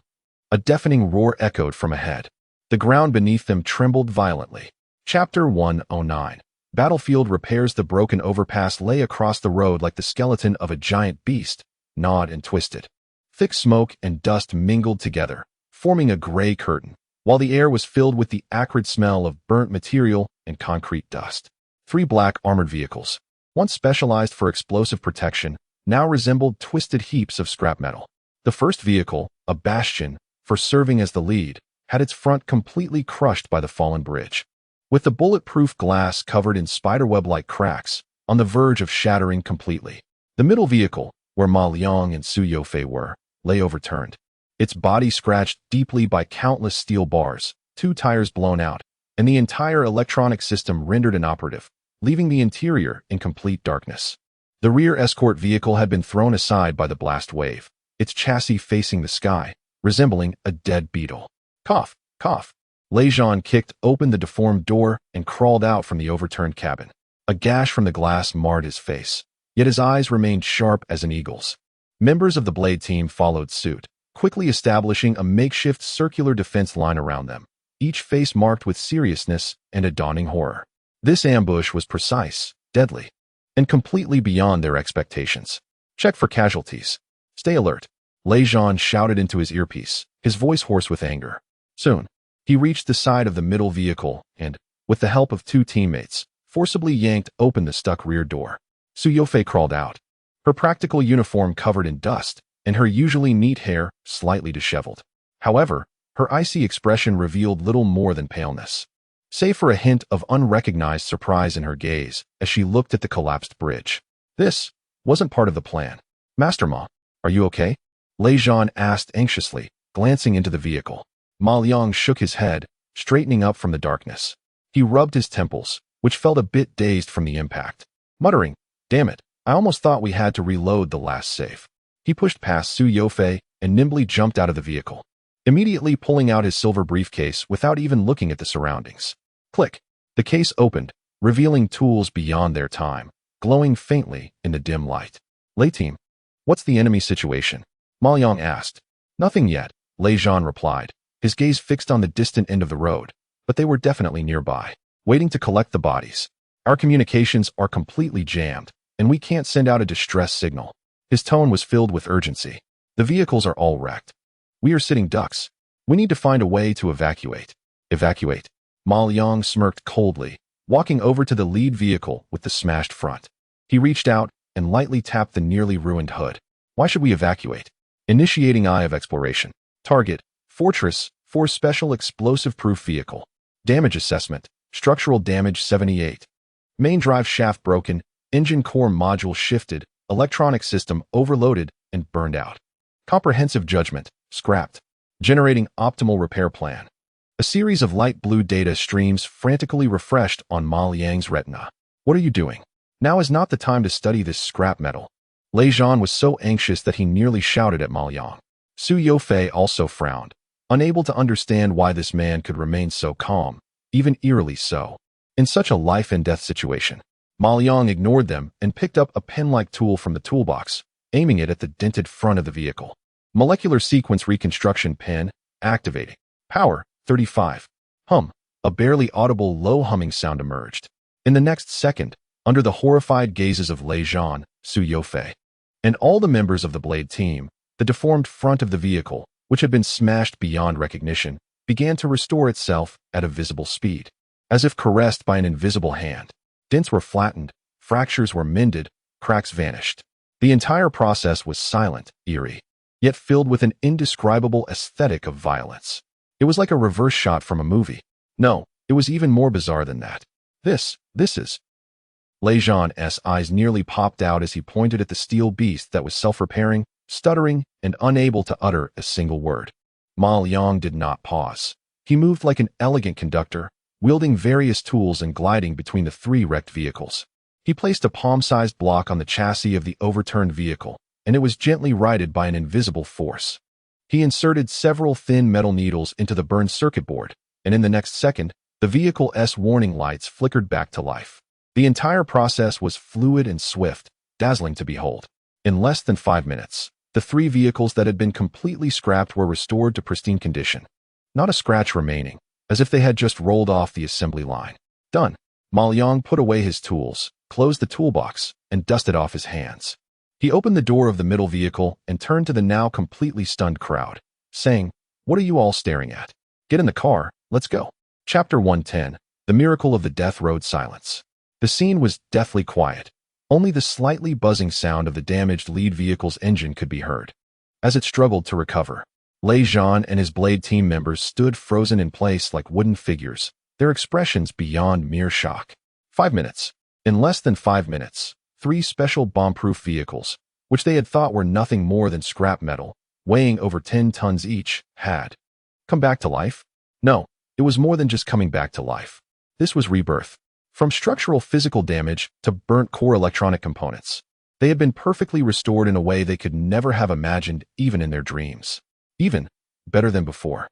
A deafening roar echoed from ahead. The ground beneath them trembled violently. Chapter 109. Battlefield repairs. The broken overpass lay across the road like the skeleton of a giant beast, gnawed and twisted. Thick smoke and dust mingled together, forming a gray curtain, while the air was filled with the acrid smell of burnt material and concrete dust. 3 black armored vehicles, once specialized for explosive protection, now resembled twisted heaps of scrap metal. The first vehicle, a bastion, for serving as the lead, had its front completely crushed by the fallen bridge. With the bulletproof glass covered in spiderweb-like cracks, on the verge of shattering completely. The middle vehicle, where Ma Liang and Su Yofei were, lay overturned. Its body scratched deeply by countless steel bars, 2 tires blown out, and the entire electronic system rendered inoperative, leaving the interior in complete darkness. The rear escort vehicle had been thrown aside by the blast wave, its chassis facing the sky, resembling a dead beetle. Cough, cough. Lejean kicked open the deformed door and crawled out from the overturned cabin. A gash from the glass marred his face, yet his eyes remained sharp as an eagle's. Members of the Blade team followed suit, quickly establishing a makeshift circular defense line around them, each face marked with seriousness and a dawning horror. This ambush was precise, deadly, and completely beyond their expectations. Check for casualties. Stay alert. Lejean shouted into his earpiece, his voice hoarse with anger. Soon, he reached the side of the middle vehicle and, with the help of 2 teammates, forcibly yanked open the stuck rear door. Su Yofei crawled out, her practical uniform covered in dust, and her usually neat hair slightly disheveled. However, her icy expression revealed little more than paleness, save for a hint of unrecognized surprise in her gaze as she looked at the collapsed bridge. This wasn't part of the plan. Master Ma, are you okay? Lejean asked anxiously, glancing into the vehicle. Ma Liang shook his head, straightening up from the darkness. He rubbed his temples, which felt a bit dazed from the impact, muttering, "Damn it, I almost thought we had to reload the last safe." He pushed past Su Yofei and nimbly jumped out of the vehicle, immediately pulling out his silver briefcase without even looking at the surroundings. Click. The case opened, revealing tools beyond their time, glowing faintly in the dim light. "Lei team, what's the enemy situation?" Ma Liang asked. "Nothing yet," Lejean replied. his gaze fixed on the distant end of the road, but they were definitely nearby, waiting to collect the bodies. Our communications are completely jammed, and we can't send out a distress signal. His tone was filled with urgency. The vehicles are all wrecked. We are sitting ducks. We need to find a way to evacuate. Evacuate. Ma Liang smirked coldly, walking over to the lead vehicle with the smashed front. He reached out and lightly tapped the nearly ruined hood. Why should we evacuate? Initiating Eye of Exploration. Target, Fortress 4 Special Explosive-Proof Vehicle. Damage Assessment, Structural Damage 78. Main drive shaft broken, engine core module shifted, electronic system overloaded and burned out. Comprehensive Judgment, scrapped. Generating Optimal Repair Plan. A series of light blue data streams frantically refreshed on Ma Liang's retina. What are you doing? Now is not the time to study this scrap metal. Lei Zhan was so anxious that he nearly shouted at Ma Liang. Su Yofei also frowned, unable to understand why this man could remain so calm, even eerily so. In such a life-and-death situation, Ma Liang ignored them and picked up a pen-like tool from the toolbox, aiming it at the dented front of the vehicle. Molecular Sequence Reconstruction Pen, activating. Power, 35. Hum. A barely audible low humming sound emerged. In the next second, under the horrified gazes of Lei Zhan, Su Yofei, and all the members of the Blade team, the deformed front of the vehicle, which had been smashed beyond recognition, began to restore itself at a visible speed. As if caressed by an invisible hand, dents were flattened, fractures were mended, cracks vanished. The entire process was silent, eerie, yet filled with an indescribable aesthetic of violence. It was like a reverse shot from a movie. No, it was even more bizarre than that. This is... Lei Zhan's eyes nearly popped out as he pointed at the steel beast that was self-repairing, stuttering, and unable to utter a single word. Ma Liang did not pause. He moved like an elegant conductor, wielding various tools and gliding between the 3 wrecked vehicles. He placed a palm-sized block on the chassis of the overturned vehicle, and it was gently righted by an invisible force. He inserted several thin metal needles into the burned circuit board, and in the next second, the vehicle's warning lights flickered back to life. The entire process was fluid and swift, dazzling to behold. In less than 5 minutes, the 3 vehicles that had been completely scrapped were restored to pristine condition. Not a scratch remaining, as if they had just rolled off the assembly line. Done. Ma Liang put away his tools, closed the toolbox, and dusted off his hands. He opened the door of the middle vehicle and turned to the now completely stunned crowd, saying, "What are you all staring at? Get in the car, let's go." Chapter 110, The Miracle of the Death Road Silence. The scene was deathly quiet. Only the slightly buzzing sound of the damaged lead vehicle's engine could be heard. As it struggled to recover, Lei Zhan and his Blade team members stood frozen in place like wooden figures, their expressions beyond mere shock. 5 minutes. In less than 5 minutes, 3 special bomb-proof vehicles, which they had thought were nothing more than scrap metal, weighing over 10 tons each, had come back to life? No, it was more than just coming back to life. This was rebirth. From structural physical damage to burnt core electronic components, they had been perfectly restored in a way they could never have imagined even in their dreams. Even better than before.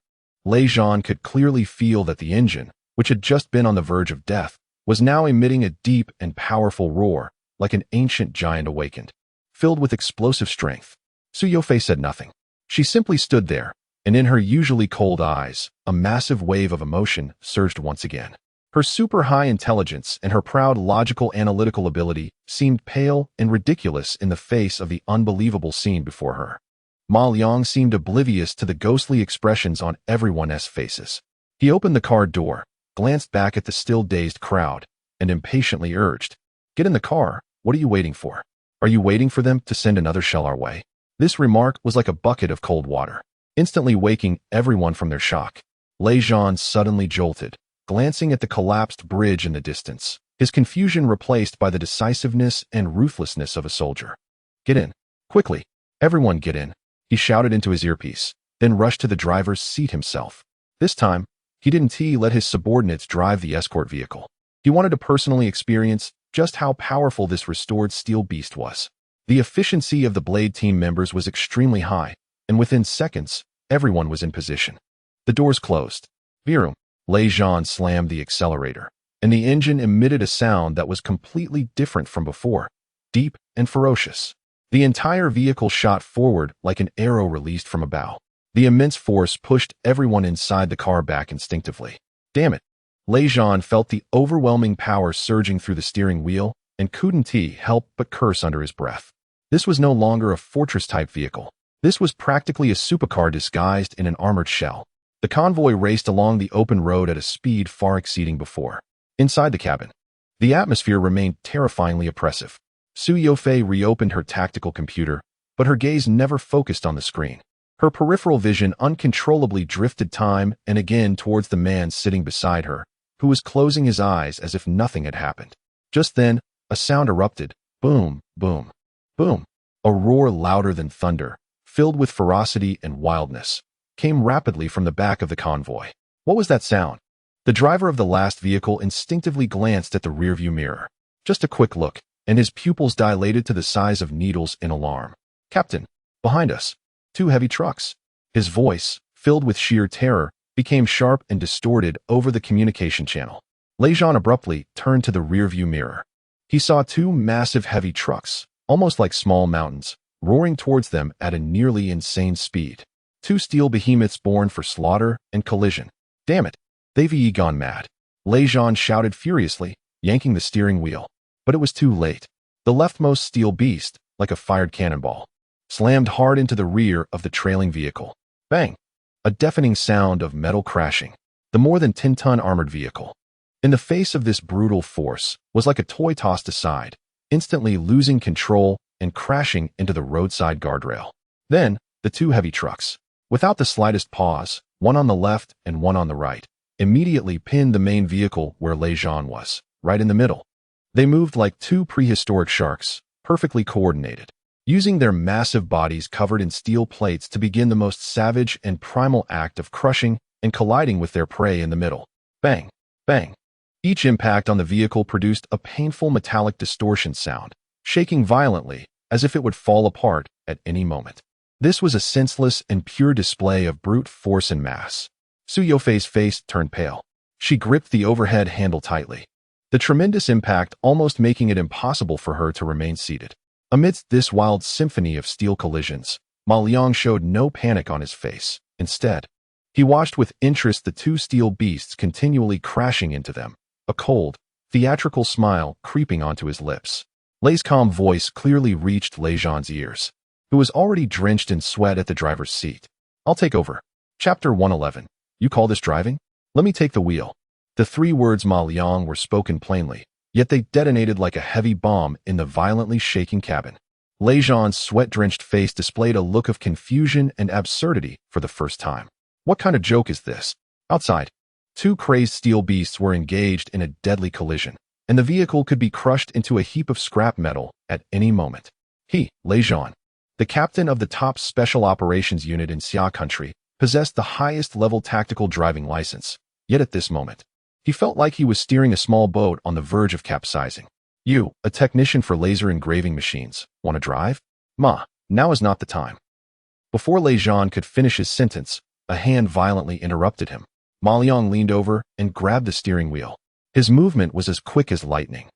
Lei Zhan could clearly feel that the engine, which had just been on the verge of death, was now emitting a deep and powerful roar, like an ancient giant awakened, filled with explosive strength. Su Yofei said nothing. She simply stood there, and in her usually cold eyes, a massive wave of emotion surged once again. Her super-high intelligence and her proud logical analytical ability seemed pale and ridiculous in the face of the unbelievable scene before her. Ma Liang seemed oblivious to the ghostly expressions on everyone's faces. He opened the car door, glanced back at the still dazed crowd, and impatiently urged, "Get in the car, what are you waiting for? Are you waiting for them to send another shell our way?" This remark was like a bucket of cold water, instantly waking everyone from their shock. Lei Zhan suddenly jolted, glancing at the collapsed bridge in the distance, his confusion replaced by the decisiveness and ruthlessness of a soldier. "Get in. Quickly. Everyone get in," he shouted into his earpiece, then rushed to the driver's seat himself. This time, he didn't let his subordinates drive the escort vehicle. He wanted to personally experience just how powerful this restored steel beast was. The efficiency of the Blade team members was extremely high, and within seconds, everyone was in position. The doors closed. Virum. Lei Zhan slammed the accelerator, and the engine emitted a sound that was completely different from before, deep and ferocious. The entire vehicle shot forward like an arrow released from a bow. The immense force pushed everyone inside the car back instinctively. Damn it. Lejean felt the overwhelming power surging through the steering wheel and couldn't help but curse under his breath. This was no longer a fortress-type vehicle. This was practically a supercar disguised in an armored shell. The convoy raced along the open road at a speed far exceeding before. Inside the cabin, the atmosphere remained terrifyingly oppressive. Su Yofei reopened her tactical computer, but her gaze never focused on the screen. Her peripheral vision uncontrollably drifted time and again towards the man sitting beside her, who was closing his eyes as if nothing had happened. Just then, a sound erupted. Boom, boom, boom. A roar louder than thunder, filled with ferocity and wildness, came rapidly from the back of the convoy. What was that sound? The driver of the last vehicle instinctively glanced at the rearview mirror. Just a quick look, and his pupils dilated to the size of needles in alarm. Captain, behind us. 2 heavy trucks. His voice, filled with sheer terror, became sharp and distorted over the communication channel. Lejean abruptly turned to the rearview mirror. He saw 2 massive heavy trucks, almost like small mountains, roaring towards them at a nearly insane speed. 2 steel behemoths born for slaughter and collision. Damn it, they've gone mad. Lejean shouted furiously, yanking the steering wheel. But it was too late. The leftmost steel beast, like a fired cannonball, slammed hard into the rear of the trailing vehicle. Bang! A deafening sound of metal crashing. The more than 10-ton armored vehicle, in the face of this brutal force, was like a toy tossed aside, instantly losing control and crashing into the roadside guardrail. Then, the 2 heavy trucks, without the slightest pause, one on the left and one on the right, immediately pinned the main vehicle where Lejean was, right in the middle. They moved like 2 prehistoric sharks, perfectly coordinated, using their massive bodies covered in steel plates to begin the most savage and primal act of crushing and colliding with their prey in the middle. Bang! Bang! Each impact on the vehicle produced a painful metallic distortion sound, shaking violently, as if it would fall apart at any moment. This was a senseless and pure display of brute force and mass. Su Yofei's face turned pale. She gripped the overhead handle tightly, the tremendous impact almost making it impossible for her to remain seated. Amidst this wild symphony of steel collisions, Ma Liang showed no panic on his face. Instead, he watched with interest the 2 steel beasts continually crashing into them, a cold, theatrical smile creeping onto his lips. Lei's calm voice clearly reached Lejean's ears, who was already drenched in sweat at the driver's seat. I'll take over. Chapter 111. You call this driving? Let me take the wheel. The 3 words Ma Liang were spoken plainly, yet they detonated like a heavy bomb in the violently shaking cabin. Lejean's sweat-drenched face displayed a look of confusion and absurdity for the first time. What kind of joke is this? Outside, 2 crazed steel beasts were engaged in a deadly collision, and the vehicle could be crushed into a heap of scrap metal at any moment. He, Lejean, the captain of the top special operations unit in Xia country, possessed the highest-level tactical driving license, yet at this moment, he felt like he was steering a small boat on the verge of capsizing. You, a technician for laser engraving machines, want to drive? Ma, now is not the time. Before Lejean could finish his sentence, a hand violently interrupted him. Ma Liang leaned over and grabbed the steering wheel. His movement was as quick as lightning,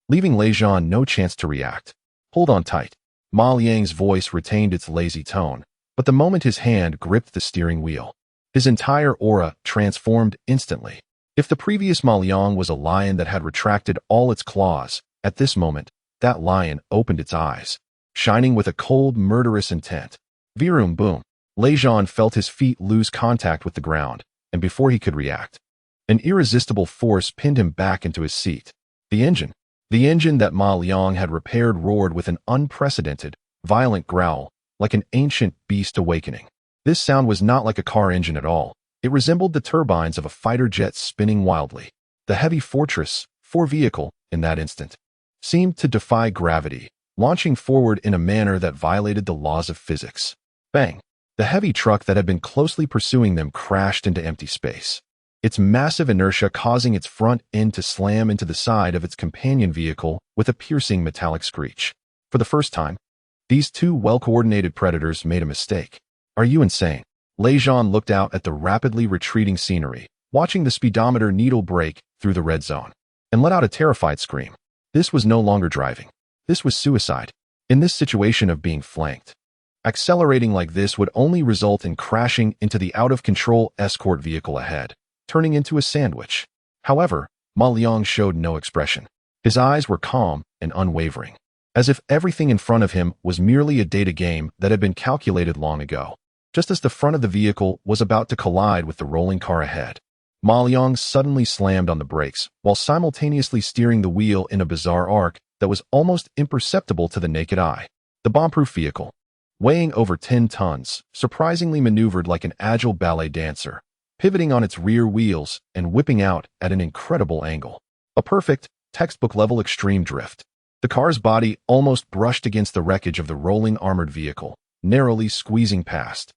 leaving Lejean no chance to react. Hold on tight. Ma Liang's voice retained its lazy tone, but the moment his hand gripped the steering wheel, his entire aura transformed instantly. If the previous Ma Liang was a lion that had retracted all its claws, at this moment, that lion opened its eyes, shining with a cold, murderous intent. Virum boom. Lejean felt his feet lose contact with the ground, and before he could react, an irresistible force pinned him back into his seat. The engine that Ma Liang had repaired roared with an unprecedented, violent growl, like an ancient beast awakening. This sound was not like a car engine at all. It resembled the turbines of a fighter jet spinning wildly. The heavy Fortress 4 vehicle, in that instant, seemed to defy gravity, launching forward in a manner that violated the laws of physics. Bang! The heavy truck that had been closely pursuing them crashed into empty space, its massive inertia causing its front end to slam into the side of its companion vehicle with a piercing metallic screech. For the first time, these 2 well-coordinated predators made a mistake. Are you insane? Lejean looked out at the rapidly retreating scenery, watching the speedometer needle break through the red zone, and let out a terrified scream. This was no longer driving. This was suicide. In this situation of being flanked, Accelerating like this would only result in crashing into the out-of-control escort vehicle ahead, turning into a sandwich. However, Ma Liang showed no expression. His eyes were calm and unwavering, as if everything in front of him was merely a data game that had been calculated long ago. Just as the front of the vehicle was about to collide with the rolling car ahead, Ma Liang suddenly slammed on the brakes while simultaneously steering the wheel in a bizarre arc that was almost imperceptible to the naked eye. The bomb-proof vehicle, weighing over 10 tons, surprisingly maneuvered like an agile ballet dancer, pivoting on its rear wheels and whipping out at an incredible angle. A perfect, textbook-level extreme drift. The car's body almost brushed against the wreckage of the rolling armored vehicle, narrowly squeezing past.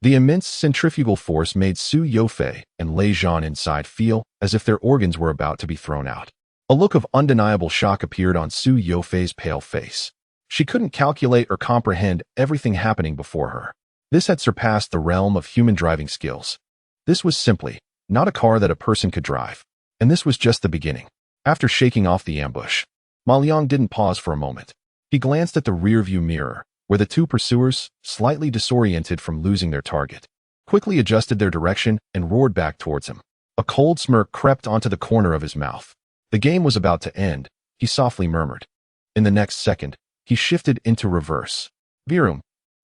The immense centrifugal force made Su Yofei and Lei Zhan inside feel as if their organs were about to be thrown out. A look of undeniable shock appeared on Su Yofei's pale face. She couldn't calculate or comprehend everything happening before her. This had surpassed the realm of human driving skills. This was simply not a car that a person could drive. And this was just the beginning. After shaking off the ambush, Ma Liang didn't pause for a moment. He glanced at the rearview mirror, where the two pursuers, slightly disoriented from losing their target, quickly adjusted their direction and roared back towards him. A cold smirk crept onto the corner of his mouth. The game was about to end, he softly murmured. In the next second, he shifted into reverse. Vroom.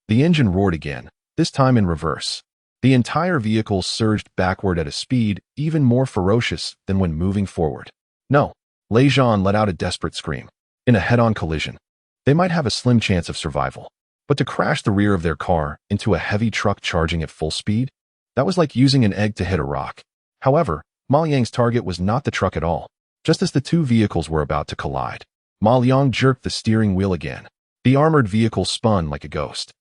The engine roared again, this time in reverse. The entire vehicle surged backward at a speed even more ferocious than when moving forward. No. Lei Zhan let out a desperate scream. In a head-on collision, they might have a slim chance of survival. But to crash the rear of their car into a heavy truck charging at full speed, that was like using an egg to hit a rock. However, Ma Liang's target was not the truck at all. Just as the two vehicles were about to collide, Ma Liang jerked the steering wheel again. The armored vehicle spun like a ghost,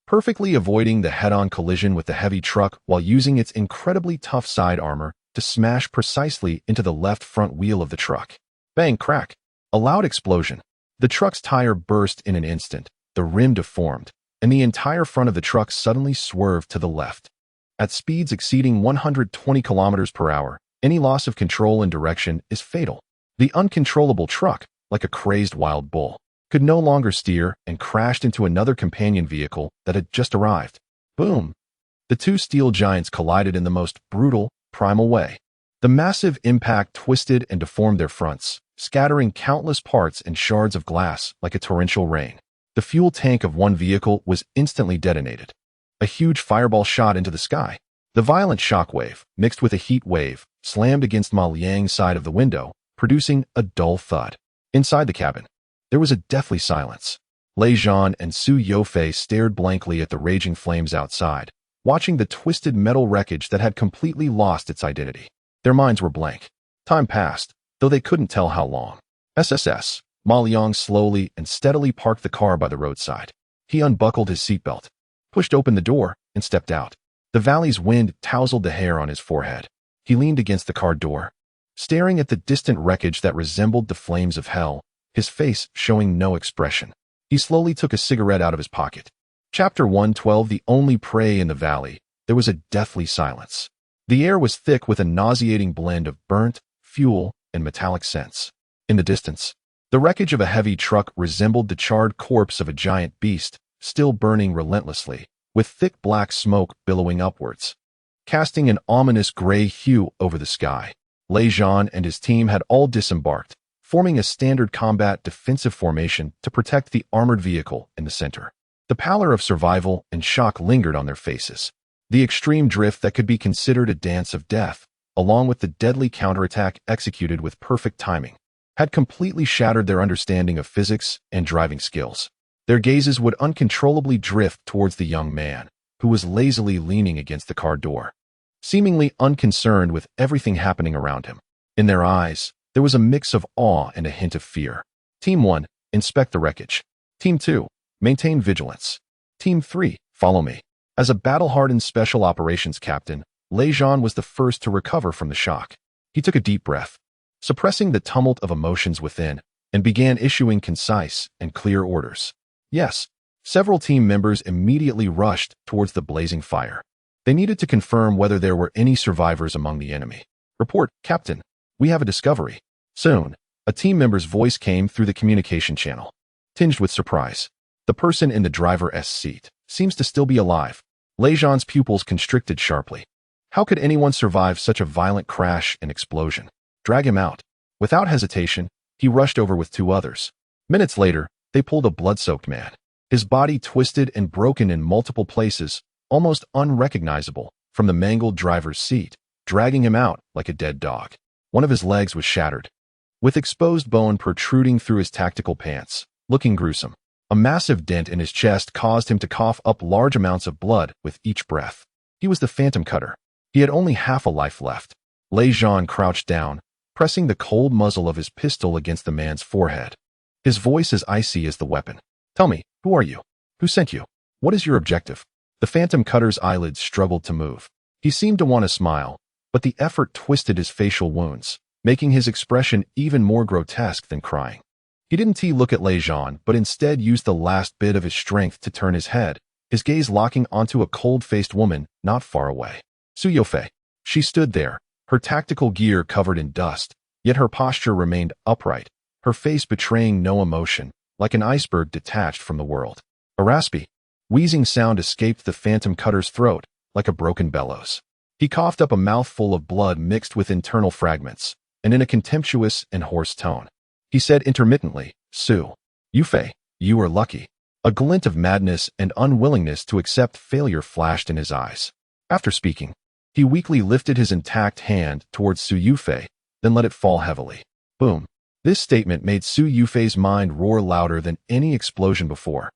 perfectly avoiding the head-on collision with the heavy truck while using its incredibly tough side armor to smash precisely into the left front wheel of the truck. Bang, crack. A loud explosion. The truck's tire burst in an instant, the rim deformed, and the entire front of the truck suddenly swerved to the left. At speeds exceeding 120 kilometers per hour, any loss of control and direction is fatal. The uncontrollable truck, like a crazed wild bull, could no longer steer and crashed into another companion vehicle that had just arrived. Boom! The two steel giants collided in the most brutal, primal way. The massive impact twisted and deformed their fronts, scattering countless parts and shards of glass like a torrential rain. The fuel tank of one vehicle was instantly detonated. A huge fireball shot into the sky. The violent shockwave, mixed with a heat wave, slammed against Ma Liang's side of the window, producing a dull thud. Inside the cabin, there was a deathly silence. Lei Zhan and Su Yofei stared blankly at the raging flames outside, watching the twisted metal wreckage that had completely lost its identity. Their minds were blank. Time passed, though they couldn't tell how long. SSS. Ma Liang slowly and steadily parked the car by the roadside. He unbuckled his seatbelt, pushed open the door, and stepped out. The valley's wind tousled the hair on his forehead. He leaned against the car door, staring at the distant wreckage that resembled the flames of hell, his face showing no expression. He slowly took a cigarette out of his pocket. Chapter 112. The only prey in the valley. There was a deathly silence. The air was thick with a nauseating blend of burnt, fuel, and metallic scents. In the distance, the wreckage of a heavy truck resembled the charred corpse of a giant beast, still burning relentlessly, with thick black smoke billowing upwards, casting an ominous gray hue over the sky. Lei Zhan and his team had all disembarked, forming a standard combat defensive formation to protect the armored vehicle in the center. The pallor of survival and shock lingered on their faces. The extreme drift that could be considered a dance of death, along with the deadly counterattack executed with perfect timing, had completely shattered their understanding of physics and driving skills. Their gazes would uncontrollably drift towards the young man, who was lazily leaning against the car door, seemingly unconcerned with everything happening around him. In their eyes, there was a mix of awe and a hint of fear. Team 1, inspect the wreckage. Team 2, maintain vigilance. Team 3, follow me. As a battle-hardened special operations captain, Lei Zhan was the first to recover from the shock. He took a deep breath, suppressing the tumult of emotions within, and began issuing concise and clear orders. Yes, several team members immediately rushed towards the blazing fire. They needed to confirm whether there were any survivors among the enemy. Report, Captain. We have a discovery. Soon, a team member's voice came through the communication channel, tinged with surprise. The person in the driver's seat, seems to still be alive. Leijon's pupils constricted sharply. How could anyone survive such a violent crash and explosion? Drag him out. Without hesitation, he rushed over with two others. Minutes later, they pulled a blood-soaked man. His body twisted and broken in multiple places, almost unrecognizable, from the mangled driver's seat, dragging him out like a dead dog. One of his legs was shattered, with exposed bone protruding through his tactical pants, looking gruesome. A massive dent in his chest caused him to cough up large amounts of blood with each breath. He was the Phantom Cutter. He had only half a life left. Leijon crouched down, pressing the cold muzzle of his pistol against the man's forehead. His voice as icy as the weapon. "Tell me, who are you? Who sent you? What is your objective?" The Phantom Cutter's eyelids struggled to move. He seemed to want to smile, but the effort twisted his facial wounds, making his expression even more grotesque than crying. He didn't look at Leijon, but instead used the last bit of his strength to turn his head, his gaze locking onto a cold-faced woman not far away. Su Yufei. She stood there, her tactical gear covered in dust, yet her posture remained upright, her face betraying no emotion, like an iceberg detached from the world. A raspy, wheezing sound escaped the Phantom Cutter's throat, like a broken bellows. He coughed up a mouthful of blood mixed with internal fragments, and in a contemptuous and hoarse tone, he said intermittently, "Su Yufei, you are lucky." A glint of madness and unwillingness to accept failure flashed in his eyes. After speaking, he weakly lifted his intact hand towards Su Yufei, then let it fall heavily. Boom. This statement made Su Yufei's mind roar louder than any explosion before.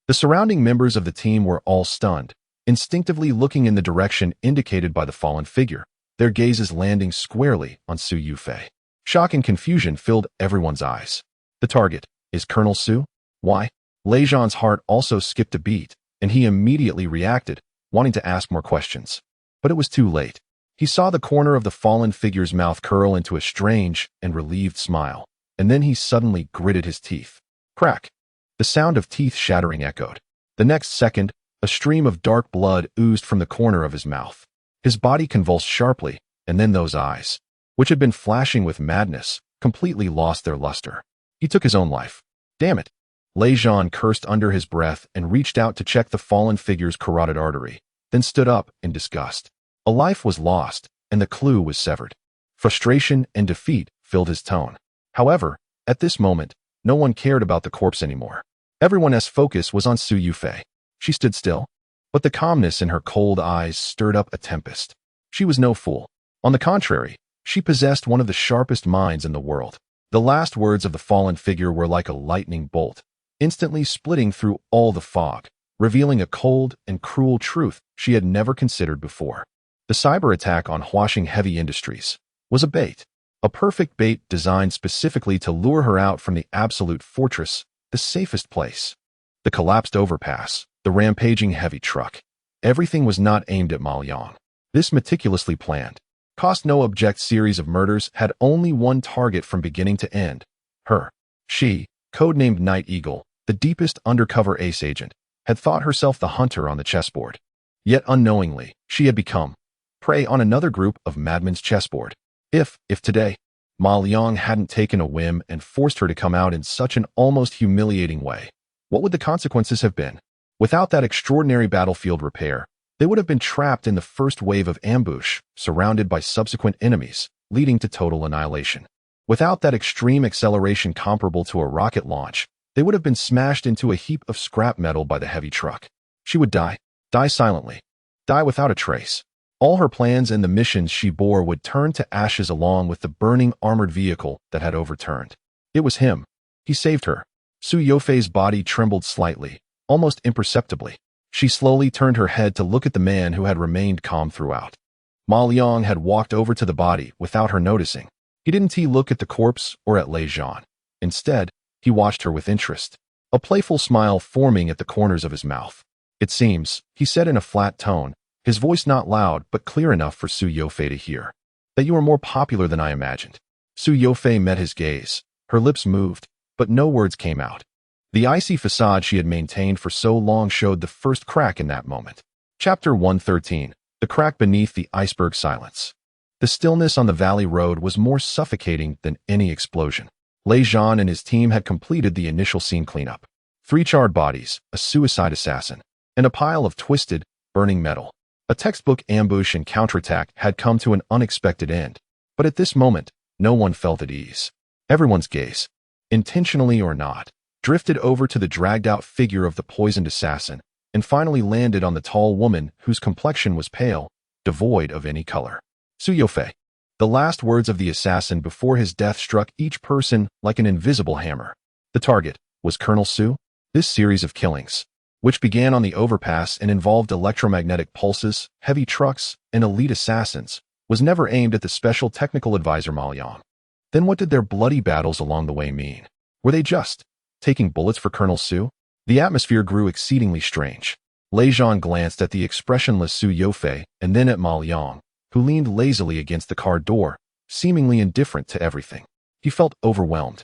The surrounding members of the team were all stunned, instinctively looking in the direction indicated by the fallen figure, their gazes landing squarely on Su Yufei. Shock and confusion filled everyone's eyes. The target is Colonel Su? Why? Leijon's heart also skipped a beat, and he immediately reacted, wanting to ask more questions. But it was too late. He saw the corner of the fallen figure's mouth curl into a strange and relieved smile, and then he suddenly gritted his teeth. Crack! The sound of teeth shattering echoed. The next second, a stream of dark blood oozed from the corner of his mouth. His body convulsed sharply, and then those eyes, which had been flashing with madness, completely lost their luster. He took his own life. Damn it! Leijon cursed under his breath and reached out to check the fallen figure's carotid artery, then stood up in disgust. A life was lost, and the clue was severed. Frustration and defeat filled his tone. However, at this moment, no one cared about the corpse anymore. Everyone's focus was on Su Yufei. She stood still, but the calmness in her cold eyes stirred up a tempest. She was no fool. On the contrary, she possessed one of the sharpest minds in the world. The last words of the fallen figure were like a lightning bolt, instantly splitting through all the fog, revealing a cold and cruel truth she had never considered before. The cyber attack on Huaxing Heavy Industries was a bait, a perfect bait designed specifically to lure her out from the absolute fortress, the safest place. The collapsed overpass, the rampaging heavy truck. Everything was not aimed at Ma Liang. This meticulously planned, cost-no-object series of murders had only one target from beginning to end. Her. She, codenamed Night Eagle, the deepest undercover ace agent, had thought herself the hunter on the chessboard. Yet unknowingly, she had become prey on another group of madmen's chessboard. If today, Ma Liang hadn't taken a whim and forced her to come out in such an almost humiliating way, what would the consequences have been? Without that extraordinary battlefield repair, they would have been trapped in the first wave of ambush, surrounded by subsequent enemies, leading to total annihilation. Without that extreme acceleration comparable to a rocket launch, they would have been smashed into a heap of scrap metal by the heavy truck. She would die silently, die without a trace. All her plans and the missions she bore would turn to ashes along with the burning armored vehicle that had overturned. It was him. He saved her. Su Yufei's body trembled slightly, almost imperceptibly. She slowly turned her head to look at the man who had remained calm throughout. Ma Liang had walked over to the body without her noticing. He didn't look at the corpse or at Leijon. Instead, he watched her with interest, a playful smile forming at the corners of his mouth. It seems, he said in a flat tone, his voice not loud but clear enough for Su Yufei to hear, that you are more popular than I imagined. Su Yufei met his gaze. Her lips moved, but no words came out. The icy facade she had maintained for so long showed the first crack in that moment. Chapter 113. The crack beneath the iceberg silence. The stillness on the valley road was more suffocating than any explosion. Leijon and his team had completed the initial scene cleanup. 3 charred bodies, a suicide assassin, and a pile of twisted, burning metal. A textbook ambush and counterattack had come to an unexpected end, but at this moment, no one felt at ease. Everyone's gaze, intentionally or not, drifted over to the dragged-out figure of the poisoned assassin, and finally landed on the tall woman whose complexion was pale, devoid of any color. Su Yofei. The last words of the assassin before his death struck each person like an invisible hammer. The target was Colonel Su. This series of killings, which began on the overpass and involved electromagnetic pulses, heavy trucks, and elite assassins, was never aimed at the special technical advisor Ma Liang. Then what did their bloody battles along the way mean? Were they just taking bullets for Colonel Su? The atmosphere grew exceedingly strange. Lei Zhan glanced at the expressionless Su Yofei and then at Ma Liang, who leaned lazily against the car door, seemingly indifferent to everything. He felt overwhelmed.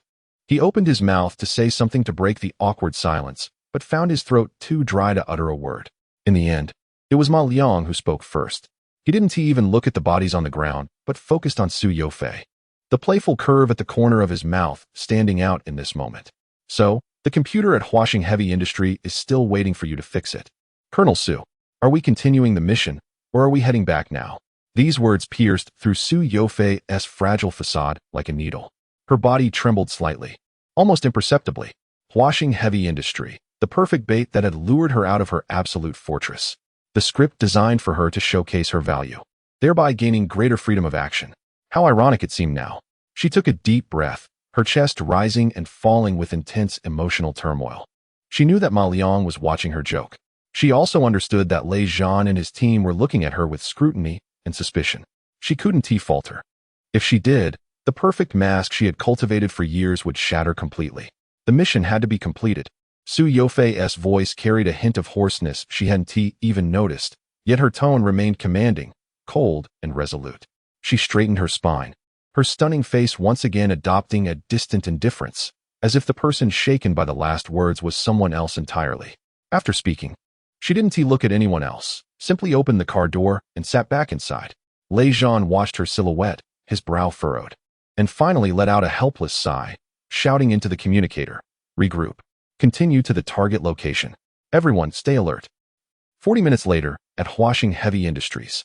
He opened his mouth to say something to break the awkward silence, but found his throat too dry to utter a word. In the end, it was Ma Liang who spoke first. He didn't even look at the bodies on the ground, but focused on Su Yofei, the playful curve at the corner of his mouth standing out in this moment. So, the computer at Huaxing Heavy Industry is still waiting for you to fix it. Colonel Su, are we continuing the mission, or are we heading back now? These words pierced through Su Yofei's fragile facade like a needle. Her body trembled slightly, almost imperceptibly. Huaxing Heavy Industry, the perfect bait that had lured her out of her absolute fortress. The script designed for her to showcase her value, thereby gaining greater freedom of action. How ironic it seemed now. She took a deep breath, her chest rising and falling with intense emotional turmoil. She knew that Ma Liang was watching her joke. She also understood that Lei Zhan and his team were looking at her with scrutiny and suspicion. She couldn't falter. If she did, the perfect mask she had cultivated for years would shatter completely. The mission had to be completed. Su Yofei's voice carried a hint of hoarseness she hadn't even noticed, yet her tone remained commanding, cold, and resolute. She straightened her spine, her stunning face once again adopting a distant indifference, as if the person shaken by the last words was someone else entirely. After speaking, she didn't look at anyone else, simply opened the car door and sat back inside. Lei Zhan watched her silhouette, his brow furrowed, and finally let out a helpless sigh, shouting into the communicator, "Regroup. Continue to the target location. Everyone stay alert." 40 minutes later, at Huaxing Heavy Industries,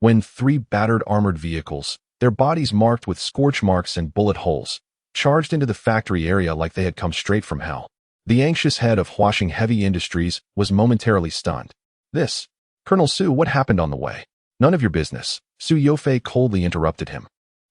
when 3 battered armored vehicles, their bodies marked with scorch marks and bullet holes, charged into the factory area like they had come straight from hell. The anxious head of Huaxing Heavy Industries was momentarily stunned. Colonel Su, what happened on the way? None of your business, Su Yofei coldly interrupted him.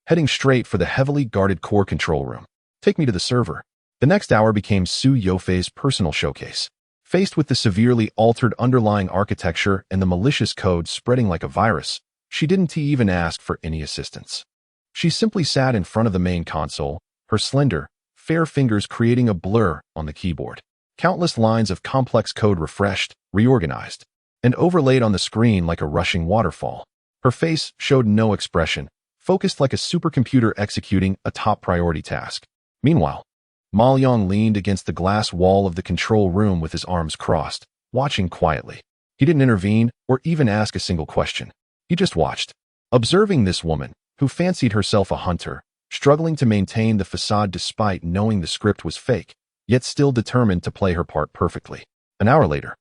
Heading straight for the heavily guarded core control room. Take me to the server. The next hour became Su Yofei's personal showcase. Faced with the severely altered underlying architecture and the malicious code spreading like a virus, she didn't even ask for any assistance. She simply sat in front of the main console, her slender, fair fingers creating a blur on the keyboard. Countless lines of complex code refreshed, reorganized, and overlaid on the screen like a rushing waterfall. Her face showed no expression, focused like a supercomputer executing a top priority task. Meanwhile, Ma Liang leaned against the glass wall of the control room with his arms crossed, watching quietly. He didn't intervene or even ask a single question. He just watched, observing this woman, who fancied herself a hunter, struggling to maintain the facade despite knowing the script was fake, yet still determined to play her part perfectly. An hour later,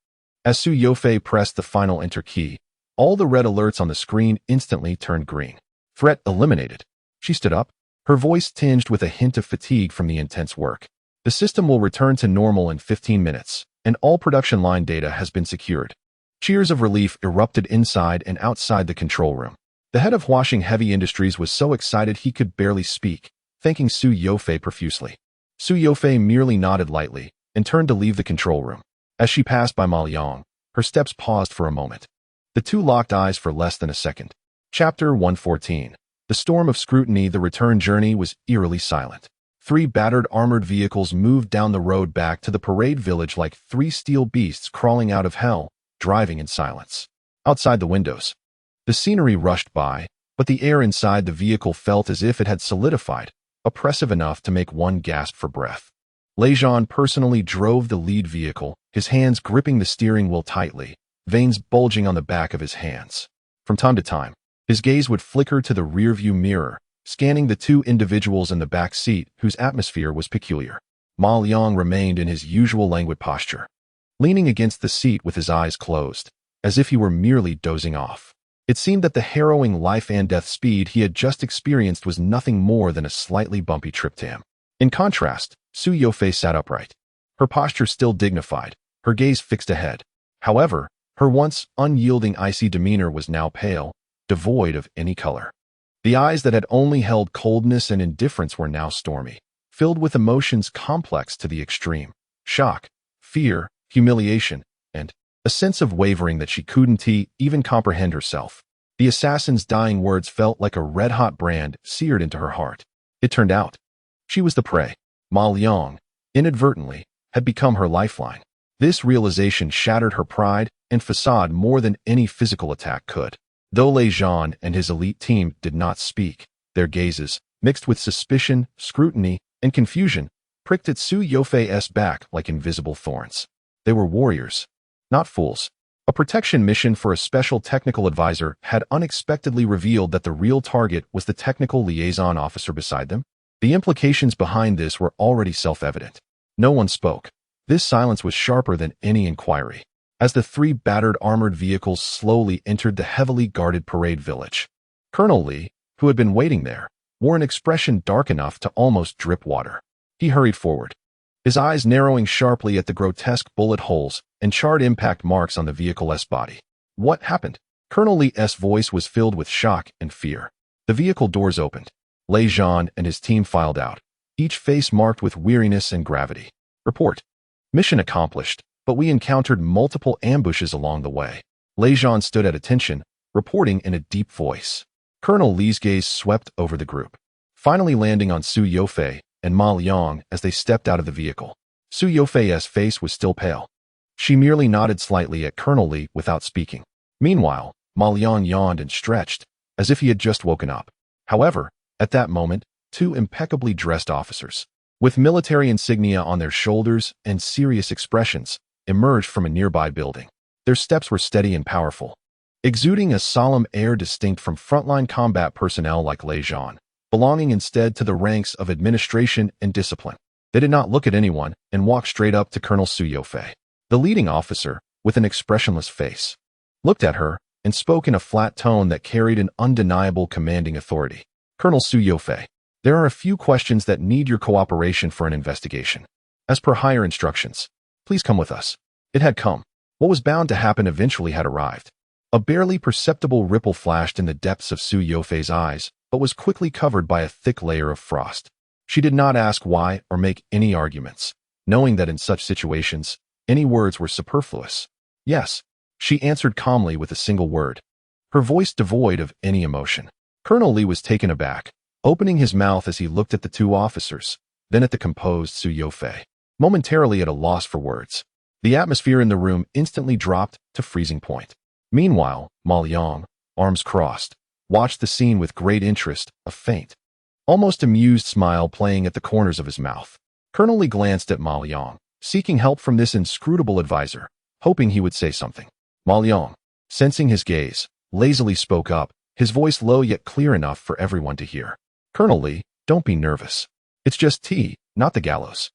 as Su Yofei pressed the final enter key, all the red alerts on the screen instantly turned green. Threat eliminated. She stood up, her voice tinged with a hint of fatigue from the intense work. The system will return to normal in 15 minutes, and all production line data has been secured. Cheers of relief erupted inside and outside the control room. The head of Huaxing Heavy Industries was so excited he could barely speak, thanking Su Yofei profusely. Su Yofei merely nodded lightly and turned to leave the control room. As she passed by Ma Liang, her steps paused for a moment. The two locked eyes for less than a second. Chapter 114. The storm of scrutiny. The return journey was eerily silent. 3 battered armored vehicles moved down the road back to the parade village like 3 steel beasts crawling out of hell, driving in silence. Outside the windows, the scenery rushed by, but the air inside the vehicle felt as if it had solidified, oppressive enough to make one gasp for breath. Lei Zhan personally drove the lead vehicle, his hands gripping the steering wheel tightly, veins bulging on the back of his hands. From time to time, his gaze would flicker to the rearview mirror, scanning the 2 individuals in the back seat whose atmosphere was peculiar. Ma Liang remained in his usual languid posture, leaning against the seat with his eyes closed, as if he were merely dozing off. It seemed that the harrowing life-and-death speed he had just experienced was nothing more than a slightly bumpy trip to him. In contrast, Su Yofei sat upright, her posture still dignified, her gaze fixed ahead. However, her once unyielding icy demeanor was now pale, devoid of any color. The eyes that had only held coldness and indifference were now stormy, filled with emotions complex to the extreme: shock, fear, humiliation, and a sense of wavering that she couldn't even comprehend herself. The assassin's dying words felt like a red-hot brand seared into her heart. It turned out she was the prey. Ma Liang, inadvertently, had become her lifeline. This realization shattered her pride and facade more than any physical attack could. Though Lei Zhan and his elite team did not speak, their gazes, mixed with suspicion, scrutiny, and confusion, pricked at Su Yofei's back like invisible thorns. They were warriors, not fools. A protection mission for a special technical advisor had unexpectedly revealed that the real target was the technical liaison officer beside them. The implications behind this were already self-evident. No one spoke. This silence was sharper than any inquiry. As the three battered armored vehicles slowly entered the heavily guarded parade village, Colonel Li, who had been waiting there, wore an expression dark enough to almost drip water. He hurried forward, his eyes narrowing sharply at the grotesque bullet holes and charred impact marks on the vehicle's body. What happened? Colonel Li's voice was filled with shock and fear. The vehicle doors opened. Lei Zhan and his team filed out, each face marked with weariness and gravity. Report. Mission accomplished, but we encountered multiple ambushes along the way. Lei Zhan stood at attention, reporting in a deep voice. Colonel Li's gaze swept over the group, finally landing on Su Yofei and Ma Liang as they stepped out of the vehicle. Su Yofei's face was still pale. She merely nodded slightly at Colonel Li without speaking. Meanwhile, Ma Liang yawned and stretched, as if he had just woken up. However, at that moment, two impeccably dressed officers, with military insignia on their shoulders and serious expressions, emerged from a nearby building. Their steps were steady and powerful, exuding a solemn air distinct from frontline combat personnel like Lei Zhan, belonging instead to the ranks of administration and discipline. They did not look at anyone and walked straight up to Colonel Su Yofei. The leading officer, with an expressionless face, looked at her and spoke in a flat tone that carried an undeniable commanding authority. Colonel Su Yofei, there are a few questions that need your cooperation for an investigation. As per higher instructions, please come with us. It had come. What was bound to happen eventually had arrived. A barely perceptible ripple flashed in the depths of Su Yofei's eyes, but was quickly covered by a thick layer of frost. She did not ask why or make any arguments, knowing that in such situations, any words were superfluous. Yes, she answered calmly with a single word, her voice devoid of any emotion. Colonel Li was taken aback, opening his mouth as he looked at the two officers, then at the composed Su Yofei, momentarily at a loss for words. The atmosphere in the room instantly dropped to freezing point. Meanwhile, Ma Liang, arms crossed, watched the scene with great interest, a faint, almost amused smile playing at the corners of his mouth. Colonel Li glanced at Ma Liang, seeking help from this inscrutable advisor, hoping he would say something. Ma Liang, sensing his gaze, lazily spoke up, his voice low yet clear enough for everyone to hear. Colonel Li, don't be nervous. It's just tea, not the gallows.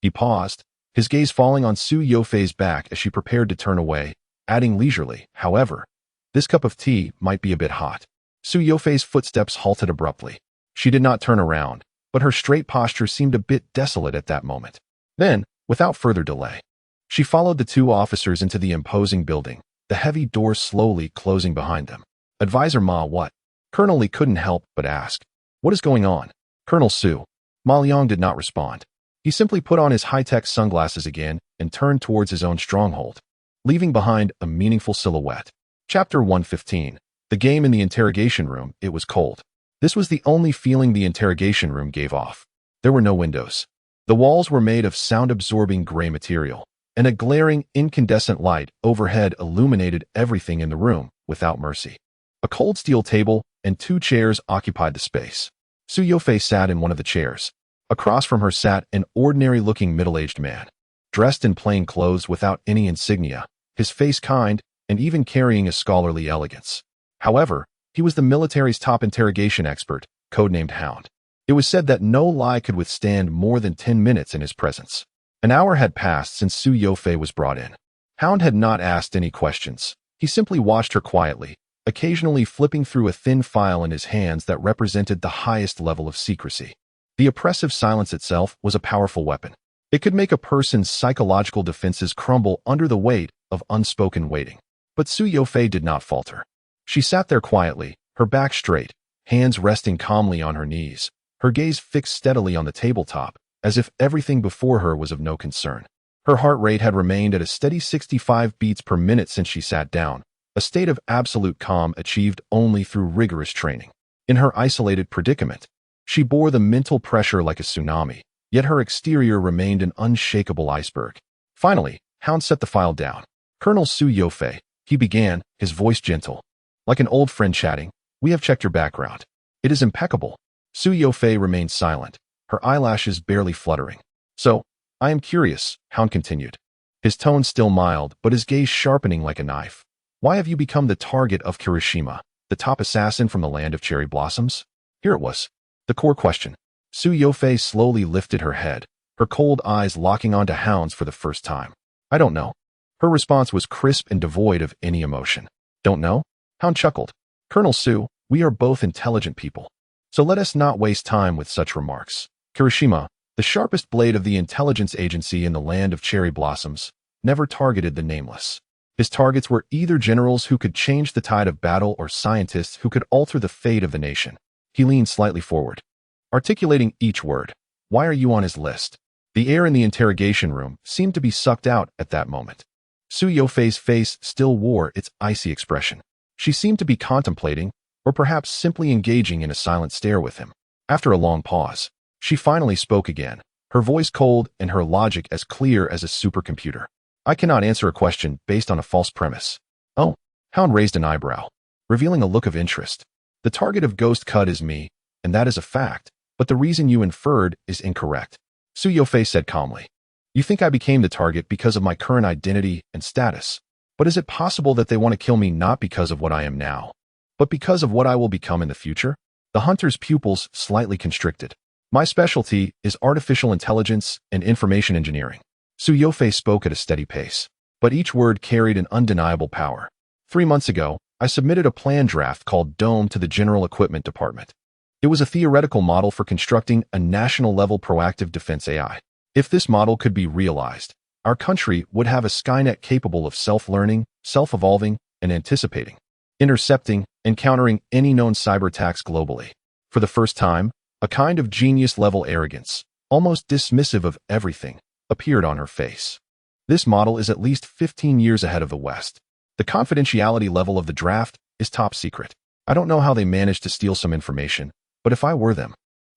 He paused, his gaze falling on Su Yofei's back as she prepared to turn away, adding leisurely, however, this cup of tea might be a bit hot. Su Yofei's footsteps halted abruptly. She did not turn around, but her straight posture seemed a bit desolate at that moment. Then, without further delay, she followed the two officers into the imposing building, the heavy doors slowly closing behind them. Advisor Ma, what? Colonel Li couldn't help but ask. What is going on? Colonel Su. Ma Liang did not respond. He simply put on his high-tech sunglasses again and turned towards his own stronghold, leaving behind a meaningful silhouette. Chapter 115. The game in the interrogation room. It was cold. This was the only feeling the interrogation room gave off. There were no windows. The walls were made of sound-absorbing gray material, and a glaring, incandescent light overhead illuminated everything in the room without mercy. A cold steel table and two chairs occupied the space. Su Yofei sat in one of the chairs. Across from her sat an ordinary-looking middle-aged man, dressed in plain clothes without any insignia, his face kind, and even carrying a scholarly elegance. However, he was the military's top interrogation expert, codenamed Hound. It was said that no lie could withstand more than 10 minutes in his presence. An hour had passed since Su Yofei was brought in. Hound had not asked any questions. He simply watched her quietly, occasionally flipping through a thin file in his hands that represented the highest level of secrecy. The oppressive silence itself was a powerful weapon. It could make a person's psychological defenses crumble under the weight of unspoken waiting. But Su Yofei did not falter. She sat there quietly, her back straight, hands resting calmly on her knees, her gaze fixed steadily on the tabletop, as if everything before her was of no concern. Her heart rate had remained at a steady 65 beats per minute since she sat down, a state of absolute calm achieved only through rigorous training. In her isolated predicament, she bore the mental pressure like a tsunami, yet her exterior remained an unshakable iceberg. Finally, Hound set the file down. "Colonel Su Yofei," he began, his voice gentle. "Like an old friend chatting, we have checked your background. It is impeccable." Su Yofei remained silent, her eyelashes barely fluttering. "So, I am curious," Hound continued, his tone still mild but his gaze sharpening like a knife. "Why have you become the target of Kirishima, the top assassin from the land of cherry blossoms?" Here it was, the core question. Su Yofei slowly lifted her head, her cold eyes locking onto Hound's for the first time. "I don't know." Her response was crisp and devoid of any emotion. "Don't know?" Hound chuckled. "Colonel Su, we are both intelligent people. So let us not waste time with such remarks. Kirishima, the sharpest blade of the intelligence agency in the land of cherry blossoms, never targeted the nameless. His targets were either generals who could change the tide of battle or scientists who could alter the fate of the nation." He leaned slightly forward, articulating each word. "Why are you on his list?" The air in the interrogation room seemed to be sucked out at that moment. Su Yofei's face still wore its icy expression. She seemed to be contemplating, or perhaps simply engaging in a silent stare with him. After a long pause, she finally spoke again, her voice cold and her logic as clear as a supercomputer. "I cannot answer a question based on a false premise." "Oh," Hound raised an eyebrow, revealing a look of interest. "The target of Ghost Cut is me, and that is a fact, but the reason you inferred is incorrect." Su Yofei said calmly. "You think I became the target because of my current identity and status, but is it possible that they want to kill me not because of what I am now, but because of what I will become in the future?" The hunter's pupils slightly constricted. "My specialty is artificial intelligence and information engineering." Su Yofei spoke at a steady pace, but each word carried an undeniable power. 3 months ago, I submitted a plan draft called Dome to the General Equipment Department. It was a theoretical model for constructing a national-level proactive defense AI. If this model could be realized, our country would have a Skynet capable of self-learning, self-evolving, and anticipating, intercepting, and countering any known cyber attacks globally. For the first time, a kind of genius-level arrogance, almost dismissive of everything, appeared on her face. "This model is at least 15 years ahead of the West. The confidentiality level of the draft is top secret. I don't know how they managed to steal some information, but if I were them,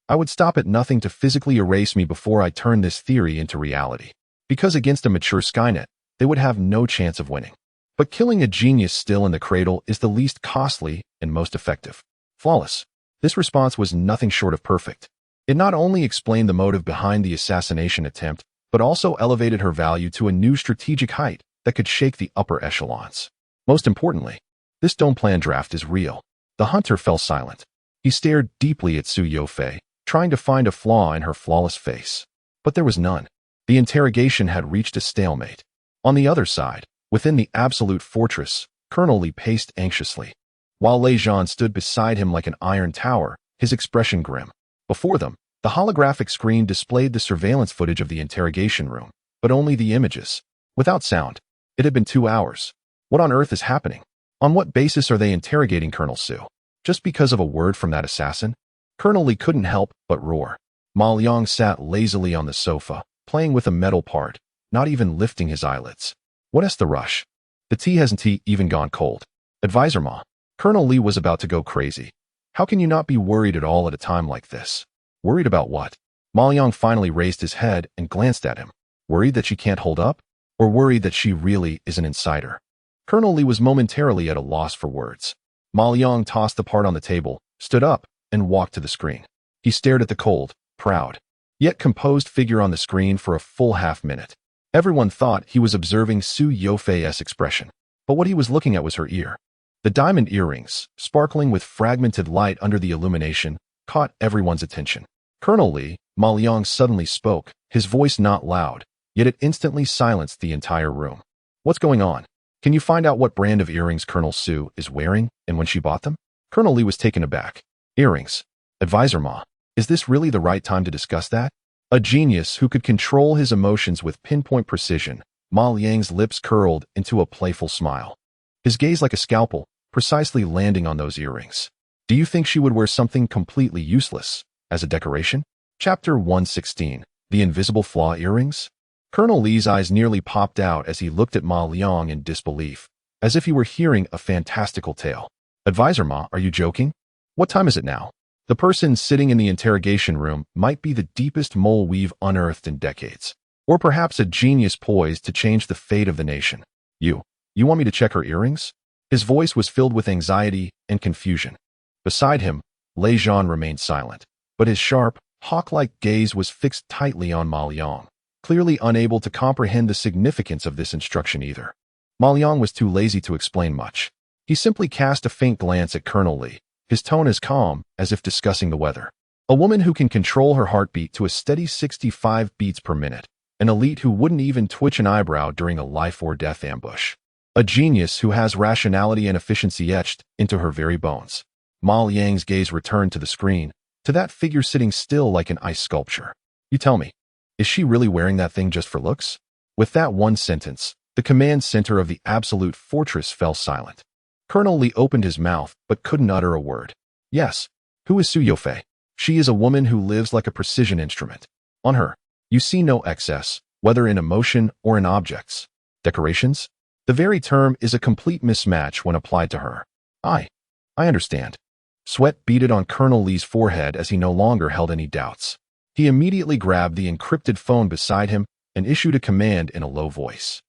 I would stop at nothing to physically erase me before I turn this theory into reality. Because against a mature Skynet, they would have no chance of winning. But killing a genius still in the cradle is the least costly and most effective." Flawless. This response was nothing short of perfect. It not only explained the motive behind the assassination attempt, but also elevated her value to a new strategic height that could shake the upper echelons. Most importantly, this Dome plan draft is real. The hunter fell silent. He stared deeply at Su Yofei, trying to find a flaw in her flawless face. But there was none. The interrogation had reached a stalemate. On the other side, within the absolute fortress, Colonel Li paced anxiously, while Lei Zhan stood beside him like an iron tower, his expression grim. Before them, the holographic screen displayed the surveillance footage of the interrogation room, but only the images, without sound. It had been 2 hours. What on earth is happening? On what basis are they interrogating Colonel Su? Just because of a word from that assassin? Colonel Li couldn't help but roar. Ma Liang sat lazily on the sofa, playing with a metal part, not even lifting his eyelids. "What is the rush? The tea hasn't even gone cold." "Advisor Ma." Colonel Li was about to go crazy. "How can you not be worried at all at a time like this?" "Worried about what?" Ma Liang finally raised his head and glanced at him. "Worried that she can't hold up? Or worried that she really is an insider?" Colonel Li was momentarily at a loss for words. Ma Liang tossed the part on the table, stood up, and walked to the screen. He stared at the cold, proud, yet composed figure on the screen for a full half-minute. Everyone thought he was observing Su Yofei's expression, but what he was looking at was her ear. The diamond earrings, sparkling with fragmented light under the illumination, caught everyone's attention. "Colonel Li," Ma Liang suddenly spoke, his voice not loud, yet it instantly silenced the entire room. What's going on? Can you find out what brand of earrings Colonel Sue is wearing and when she bought them? Colonel Lee was taken aback. Earrings. Advisor Ma, is this really the right time to discuss that? A genius who could control his emotions with pinpoint precision, Ma Liang's lips curled into a playful smile. His gaze like a scalpel, precisely landing on those earrings. Do you think she would wear something completely useless as a decoration? Chapter 116. The Invisible Flaw Earrings? Colonel Lee's eyes nearly popped out as he looked at Ma Liang in disbelief, as if he were hearing a fantastical tale. Advisor Ma, are you joking? What time is it now? The person sitting in the interrogation room might be the deepest mole we've unearthed in decades, or perhaps a genius poised to change the fate of the nation. You want me to check her earrings? His voice was filled with anxiety and confusion. Beside him, Lei Zhan remained silent, but his sharp, hawk-like gaze was fixed tightly on Ma Liang, clearly unable to comprehend the significance of this instruction either. Ma Liang was too lazy to explain much. He simply cast a faint glance at Colonel Lee, his tone as calm as if discussing the weather. A woman who can control her heartbeat to a steady 65 beats per minute, an elite who wouldn't even twitch an eyebrow during a life-or-death ambush. A genius who has rationality and efficiency etched into her very bones. Ma Liang's gaze returned to the screen, to that figure sitting still like an ice sculpture. You tell me, is she really wearing that thing just for looks? With that one sentence, the command center of the absolute fortress fell silent. Colonel Lee opened his mouth but couldn't utter a word. Yes. Who is Su Yofei? She is a woman who lives like a precision instrument. On her, you see no excess, whether in emotion or in objects. Decorations? The very term is a complete mismatch when applied to her. I understand. Sweat beaded on Colonel Lee's forehead as he no longer held any doubts. He immediately grabbed the encrypted phone beside him and issued a command in a low voice.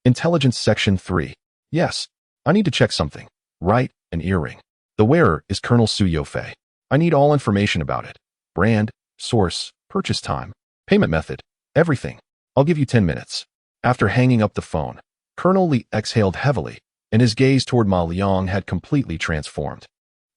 Intelligence Section 3. Yes, I need to check something. Right, an earring. The wearer is Colonel Su Yofei. I need all information about it. Brand, source, purchase time, payment method, everything. I'll give you 10 minutes. After hanging up the phone, Colonel Lee exhaled heavily, and his gaze toward Ma Liang had completely transformed.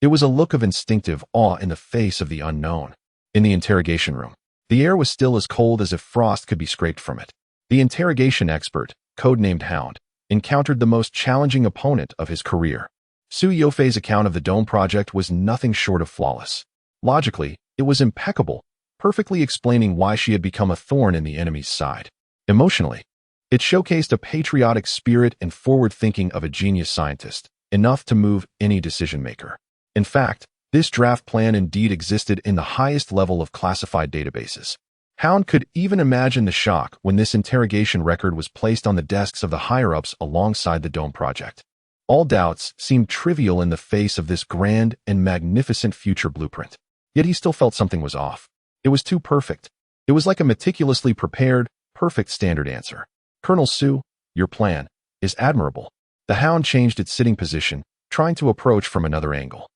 It was a look of instinctive awe in the face of the unknown. In the interrogation room, the air was still as cold as if frost could be scraped from it. The interrogation expert, codenamed Hound, encountered the most challenging opponent of his career. Su Yofei's account of the Dome project was nothing short of flawless. Logically, it was impeccable, perfectly explaining why she had become a thorn in the enemy's side. Emotionally, it showcased a patriotic spirit and forward-thinking of a genius scientist, enough to move any decision-maker. In fact, this draft plan indeed existed in the highest level of classified databases. Hound could even imagine the shock when this interrogation record was placed on the desks of the higher-ups alongside the Dome project. All doubts seemed trivial in the face of this grand and magnificent future blueprint. Yet he still felt something was off. It was too perfect. It was like a meticulously prepared, perfect standard answer. Colonel Su, your plan is admirable. The Hound changed its sitting position, trying to approach from another angle.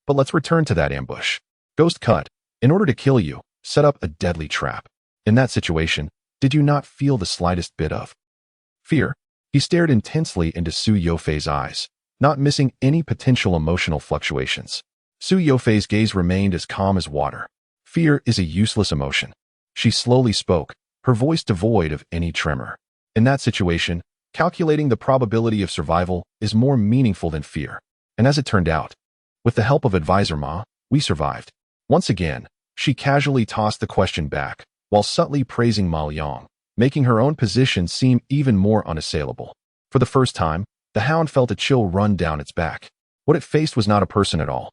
But let's return to that ambush. Ghost cut. In order to kill you, set up a deadly trap. In that situation, did you not feel the slightest bit of fear? He stared intensely into Su Yofei's eyes, not missing any potential emotional fluctuations. Su Yofei's gaze remained as calm as water. Fear is a useless emotion. She slowly spoke, her voice devoid of any tremor. In that situation, calculating the probability of survival is more meaningful than fear. And as it turned out, with the help of Advisor Ma, we survived. Once again, she casually tossed the question back, while subtly praising Ma Liang, making her own position seem even more unassailable. For the first time, the Hound felt a chill run down its back. What it faced was not a person at all,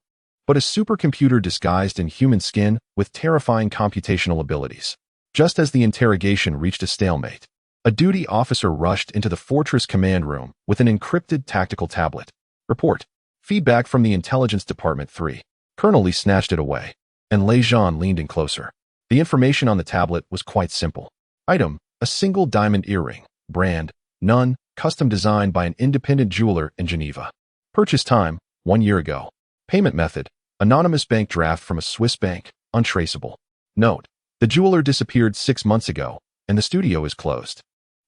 but a supercomputer disguised in human skin with terrifying computational abilities. Just as the interrogation reached a stalemate, a duty officer rushed into the fortress command room with an encrypted tactical tablet. Report. Feedback from the Intelligence Department 3. Colonel Lee snatched it away, and Lei Zhan leaned in closer. The information on the tablet was quite simple. Item, a single diamond earring. Brand, none, custom designed by an independent jeweler in Geneva. Purchase time, 1 year ago. Payment method, anonymous bank draft from a Swiss bank, untraceable. Note, the jeweler disappeared 6 months ago, and the studio is closed.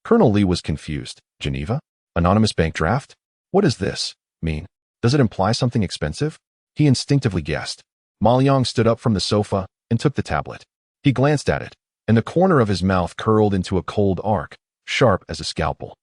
Colonel Lee was confused. Geneva? Anonymous bank draft? What does this mean? Does it imply something expensive? He instinctively guessed. Ma Liang stood up from the sofa and took the tablet. He glanced at it, and the corner of his mouth curled into a cold arc, sharp as a scalpel.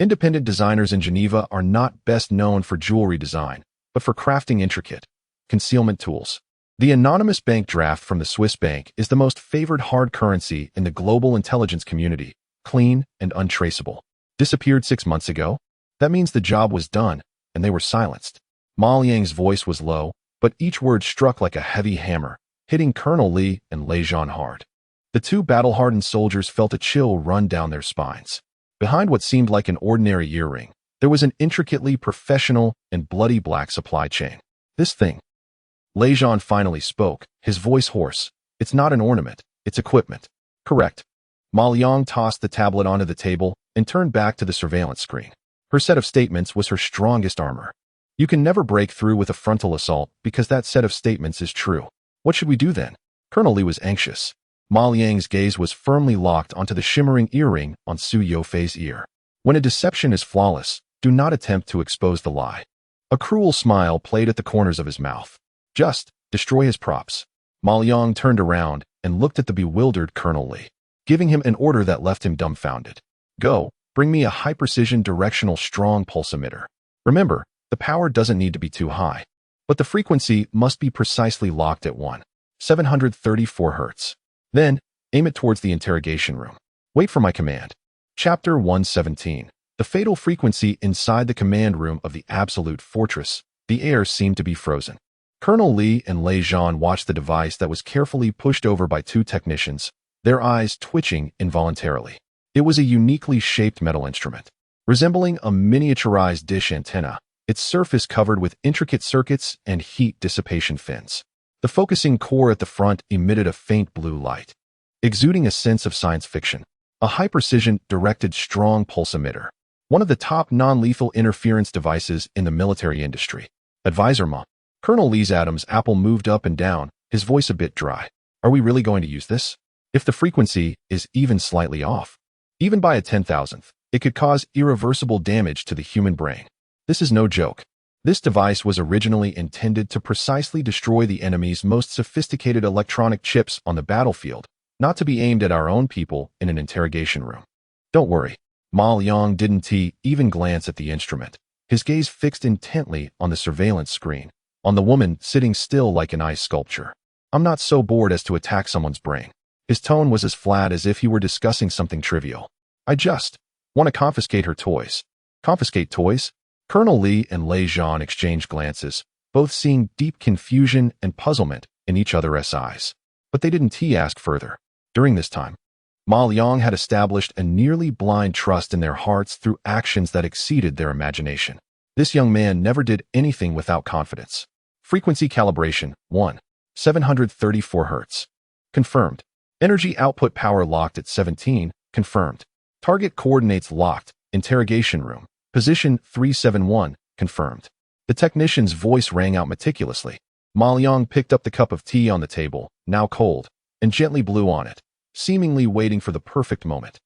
Independent designers in Geneva are not best known for jewelry design, but for crafting intricate concealment tools. The anonymous bank draft from the Swiss bank is the most favored hard currency in the global intelligence community, clean and untraceable. Disappeared 6 months ago? That means the job was done, and they were silenced. Ma Liang's voice was low, but each word struck like a heavy hammer, hitting Colonel Li and Lei Zhan hard. The two battle-hardened soldiers felt a chill run down their spines. Behind what seemed like an ordinary earring, there was an intricately professional and bloody black supply chain. This thing. Lei Zhan finally spoke, his voice hoarse. It's not an ornament, it's equipment. Correct. Ma Liang tossed the tablet onto the table and turned back to the surveillance screen. Her set of statements was her strongest armor. You can never break through with a frontal assault because that set of statements is true. What should we do then? Colonel Li was anxious. Ma Liang's gaze was firmly locked onto the shimmering earring on Su Yofei's ear. When a deception is flawless, do not attempt to expose the lie. A cruel smile played at the corners of his mouth. Just destroy his props. Ma Liang turned around and looked at the bewildered Colonel Li, giving him an order that left him dumbfounded. Go, bring me a high-precision directional strong pulse emitter. Remember, the power doesn't need to be too high, but the frequency must be precisely locked at 734 Hz. Then, aim it towards the interrogation room. Wait for my command. Chapter 117. The fatal frequency inside the command room of the Absolute Fortress. The air seemed to be frozen. Colonel Li and Lei Zhan watched the device that was carefully pushed over by two technicians, their eyes twitching involuntarily. It was a uniquely shaped metal instrument. Resembling a miniaturized dish antenna, its surface covered with intricate circuits and heat dissipation fins. The focusing core at the front emitted a faint blue light, exuding a sense of science fiction. A high-precision, directed strong pulse emitter. One of the top non-lethal interference devices in the military industry. Advisor Ma. Colonel Li's Adam's apple moved up and down, his voice a bit dry. Are we really going to use this? If the frequency is even slightly off, even by a 10,000th, it could cause irreversible damage to the human brain. This is no joke. This device was originally intended to precisely destroy the enemy's most sophisticated electronic chips on the battlefield, not to be aimed at our own people in an interrogation room. Don't worry. Ma Liang didn't even glance at the instrument, his gaze fixed intently on the surveillance screen, on the woman sitting still like an ice sculpture. I'm not so bored as to attack someone's brain. His tone was as flat as if he were discussing something trivial. I just want to confiscate her toys. Confiscate toys? Colonel Li and Lei Zhan exchanged glances, both seeing deep confusion and puzzlement in each other's eyes. But they didn't ask further. During this time, Ma Liang had established a nearly blind trust in their hearts through actions that exceeded their imagination. This young man never did anything without confidence. Frequency calibration, 734 Hz. Confirmed. Energy output power locked at 17, confirmed. Target coordinates locked, interrogation room. Position 371, confirmed. The technician's voice rang out meticulously. Ma Liang picked up the cup of tea on the table, now cold, and gently blew on it, seemingly waiting for the perfect moment.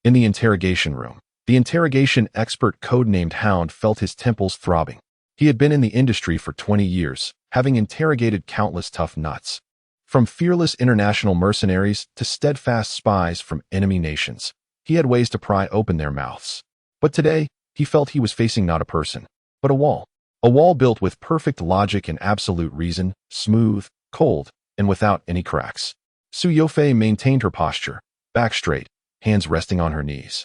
In the interrogation room, the interrogation expert codenamed Hound felt his temples throbbing. He had been in the industry for 20 years, having interrogated countless tough nuts. From fearless international mercenaries to steadfast spies from enemy nations, he had ways to pry open their mouths. But today, he felt he was facing not a person, but a wall. A wall built with perfect logic and absolute reason, smooth, cold, and without any cracks. Su Yofei maintained her posture, back straight, hands resting on her knees.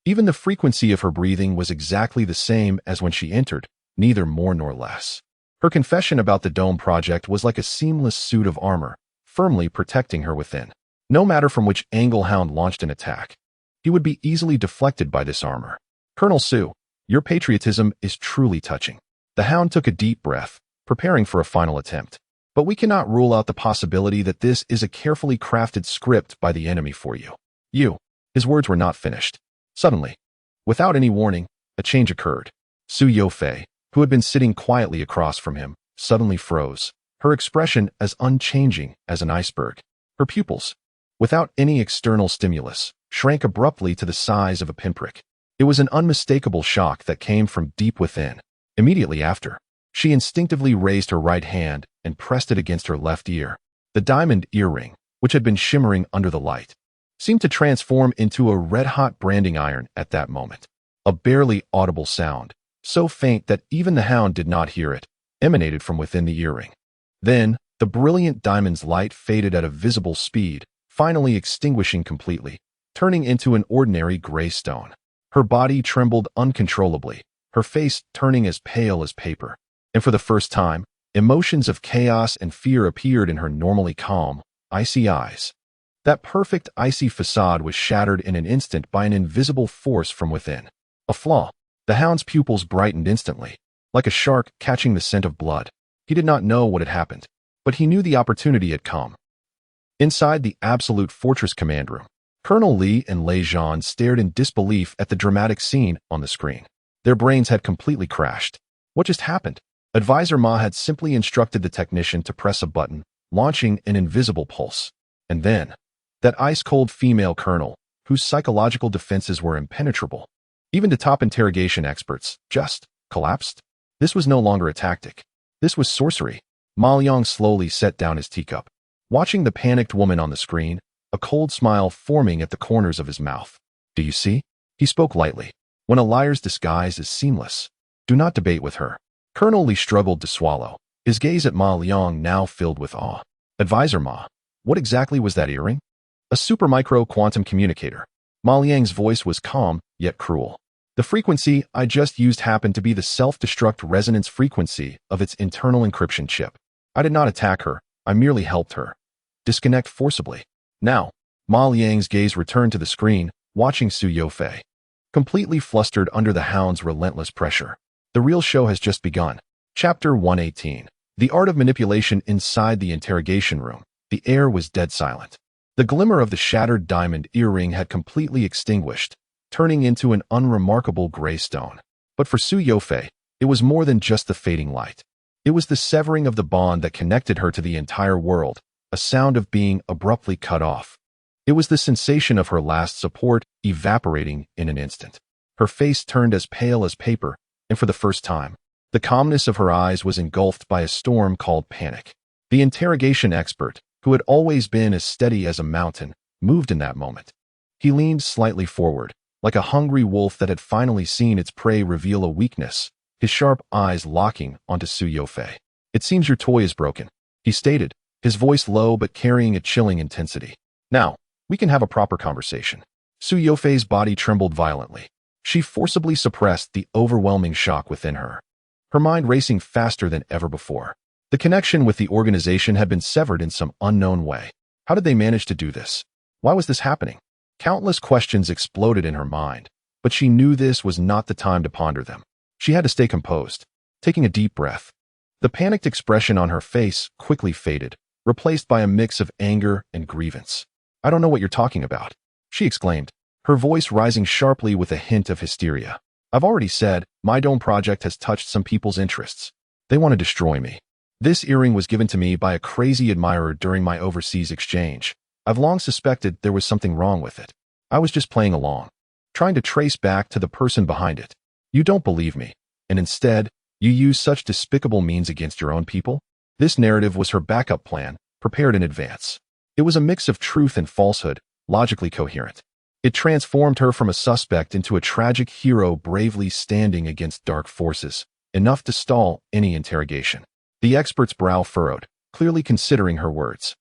Even the frequency of her breathing was exactly the same as when she entered, neither more nor less. Her confession about the Dome project was like a seamless suit of armor, firmly protecting her within. No matter from which angle Hound launched an attack, he would be easily deflected by this armor. Colonel Su, your patriotism is truly touching. The Hound took a deep breath, preparing for a final attempt. But we cannot rule out the possibility that this is a carefully crafted script by the enemy for you. His words were not finished. Suddenly, without any warning, a change occurred. Su Yofei, who had been sitting quietly across from him, suddenly froze, her expression as unchanging as an iceberg. Her pupils, without any external stimulus, shrank abruptly to the size of a pinprick. It was an unmistakable shock that came from deep within. Immediately after, she instinctively raised her right hand and pressed it against her left ear. The diamond earring, which had been shimmering under the light, seemed to transform into a red-hot branding iron at that moment. A barely audible sound, so faint that even the hound did not hear it, emanated from within the earring. Then, the brilliant diamond's light faded at a visible speed, finally extinguishing completely, turning into an ordinary gray stone. Her body trembled uncontrollably, her face turning as pale as paper. And for the first time, emotions of chaos and fear appeared in her normally calm, icy eyes. That perfect icy facade was shattered in an instant by an invisible force from within. A flaw. The hound's pupils brightened instantly, like a shark catching the scent of blood. He did not know what had happened, but he knew the opportunity had come. Inside the Absolute Fortress command room, Colonel Lee and Lei Zhan stared in disbelief at the dramatic scene on the screen. Their brains had completely crashed. What just happened? Advisor Ma had simply instructed the technician to press a button, launching an invisible pulse. And then, that ice-cold female colonel, whose psychological defenses were impenetrable, even to top interrogation experts, just collapsed. This was no longer a tactic. This was sorcery. Ma Liang slowly set down his teacup, watching the panicked woman on the screen, a cold smile forming at the corners of his mouth. Do you see? He spoke lightly. When a liar's disguise is seamless, do not debate with her. Colonel Lee struggled to swallow, his gaze at Ma Liang now filled with awe. Advisor Ma, what exactly was that earring? A supermicro quantum communicator. Ma Liang's voice was calm, yet cruel. The frequency I just used happened to be the self-destruct resonance frequency of its internal encryption chip. I did not attack her, I merely helped her disconnect forcibly. Now, Ma Liang's gaze returned to the screen, watching Su Yofei, completely flustered under the hound's relentless pressure. The real show has just begun. Chapter 118. The Art of Manipulation. Inside the interrogation room, the air was dead silent. The glimmer of the shattered diamond earring had completely extinguished, turning into an unremarkable gray stone. But for Su Yofei, it was more than just the fading light. It was the severing of the bond that connected her to the entire world, a sound of being abruptly cut off. It was the sensation of her last support evaporating in an instant. Her face turned as pale as paper, and for the first time, the calmness of her eyes was engulfed by a storm called panic. The interrogation expert, who had always been as steady as a mountain, moved in that moment. He leaned slightly forward, like a hungry wolf that had finally seen its prey reveal a weakness, his sharp eyes locking onto Su Yofei. It seems your toy is broken, he stated, his voice low but carrying a chilling intensity. Now, we can have a proper conversation. Su Yofei's body trembled violently. She forcibly suppressed the overwhelming shock within her, her mind racing faster than ever before. The connection with the organization had been severed in some unknown way. How did they manage to do this? Why was this happening? Countless questions exploded in her mind, but she knew this was not the time to ponder them. She had to stay composed, taking a deep breath. The panicked expression on her face quickly faded, replaced by a mix of anger and grievance. I don't know what you're talking about, she exclaimed, her voice rising sharply with a hint of hysteria. I've already said, my dome project has touched some people's interests. They want to destroy me. This earring was given to me by a crazy admirer during my overseas exchange. I've long suspected there was something wrong with it. I was just playing along, trying to trace back to the person behind it. You don't believe me, and instead, you use such despicable means against your own people? This narrative was her backup plan, prepared in advance. It was a mix of truth and falsehood, logically coherent. It transformed her from a suspect into a tragic hero bravely standing against dark forces, enough to stall any interrogation. The expert's brow furrowed, clearly considering her words.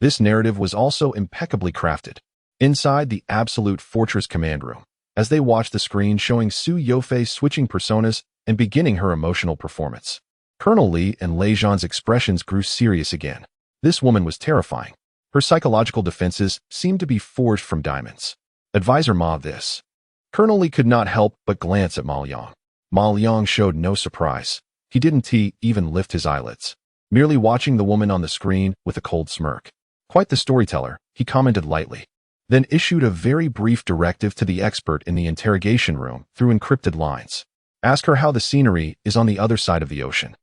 This narrative was also impeccably crafted. Inside the Absolute Fortress command room, as they watched the screen showing Su Yofei switching personas and beginning her emotional performance, Colonel Lee and Lei Zhan's expressions grew serious again. This woman was terrifying. Her psychological defenses seemed to be forged from diamonds. Advisor Ma, this. Colonel Lee could not help but glance at Ma Liang. Ma Liang showed no surprise. He didn't even lift his eyelids, merely watching the woman on the screen with a cold smirk. Quite the storyteller, he commented lightly, then issued a very brief directive to the expert in the interrogation room through encrypted lines. Ask her how the scenery is on the other side of the ocean.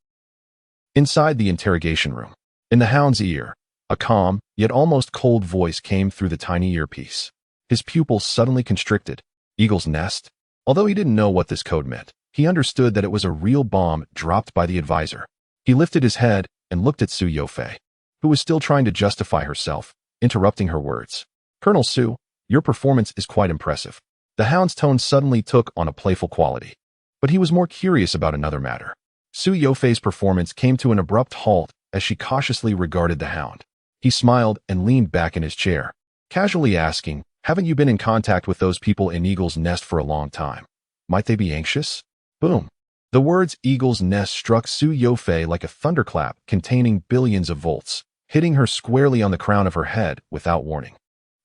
Inside the interrogation room, in the hound's ear, a calm, yet almost cold voice came through the tiny earpiece. His pupils suddenly constricted. Eagle's nest? Although he didn't know what this code meant, he understood that it was a real bomb dropped by the advisor. He lifted his head and looked at Su Yofei, who was still trying to justify herself, interrupting her words. Colonel Su, your performance is quite impressive. The hound's tone suddenly took on a playful quality. But he was more curious about another matter. Su Yofei's performance came to an abrupt halt as she cautiously regarded the hound. He smiled and leaned back in his chair, casually asking, "Haven't you been in contact with those people in Eagle's Nest for a long time? Might they be anxious?" Boom. The words Eagle's Nest struck Su Yofei like a thunderclap containing billions of volts, hitting her squarely on the crown of her head without warning.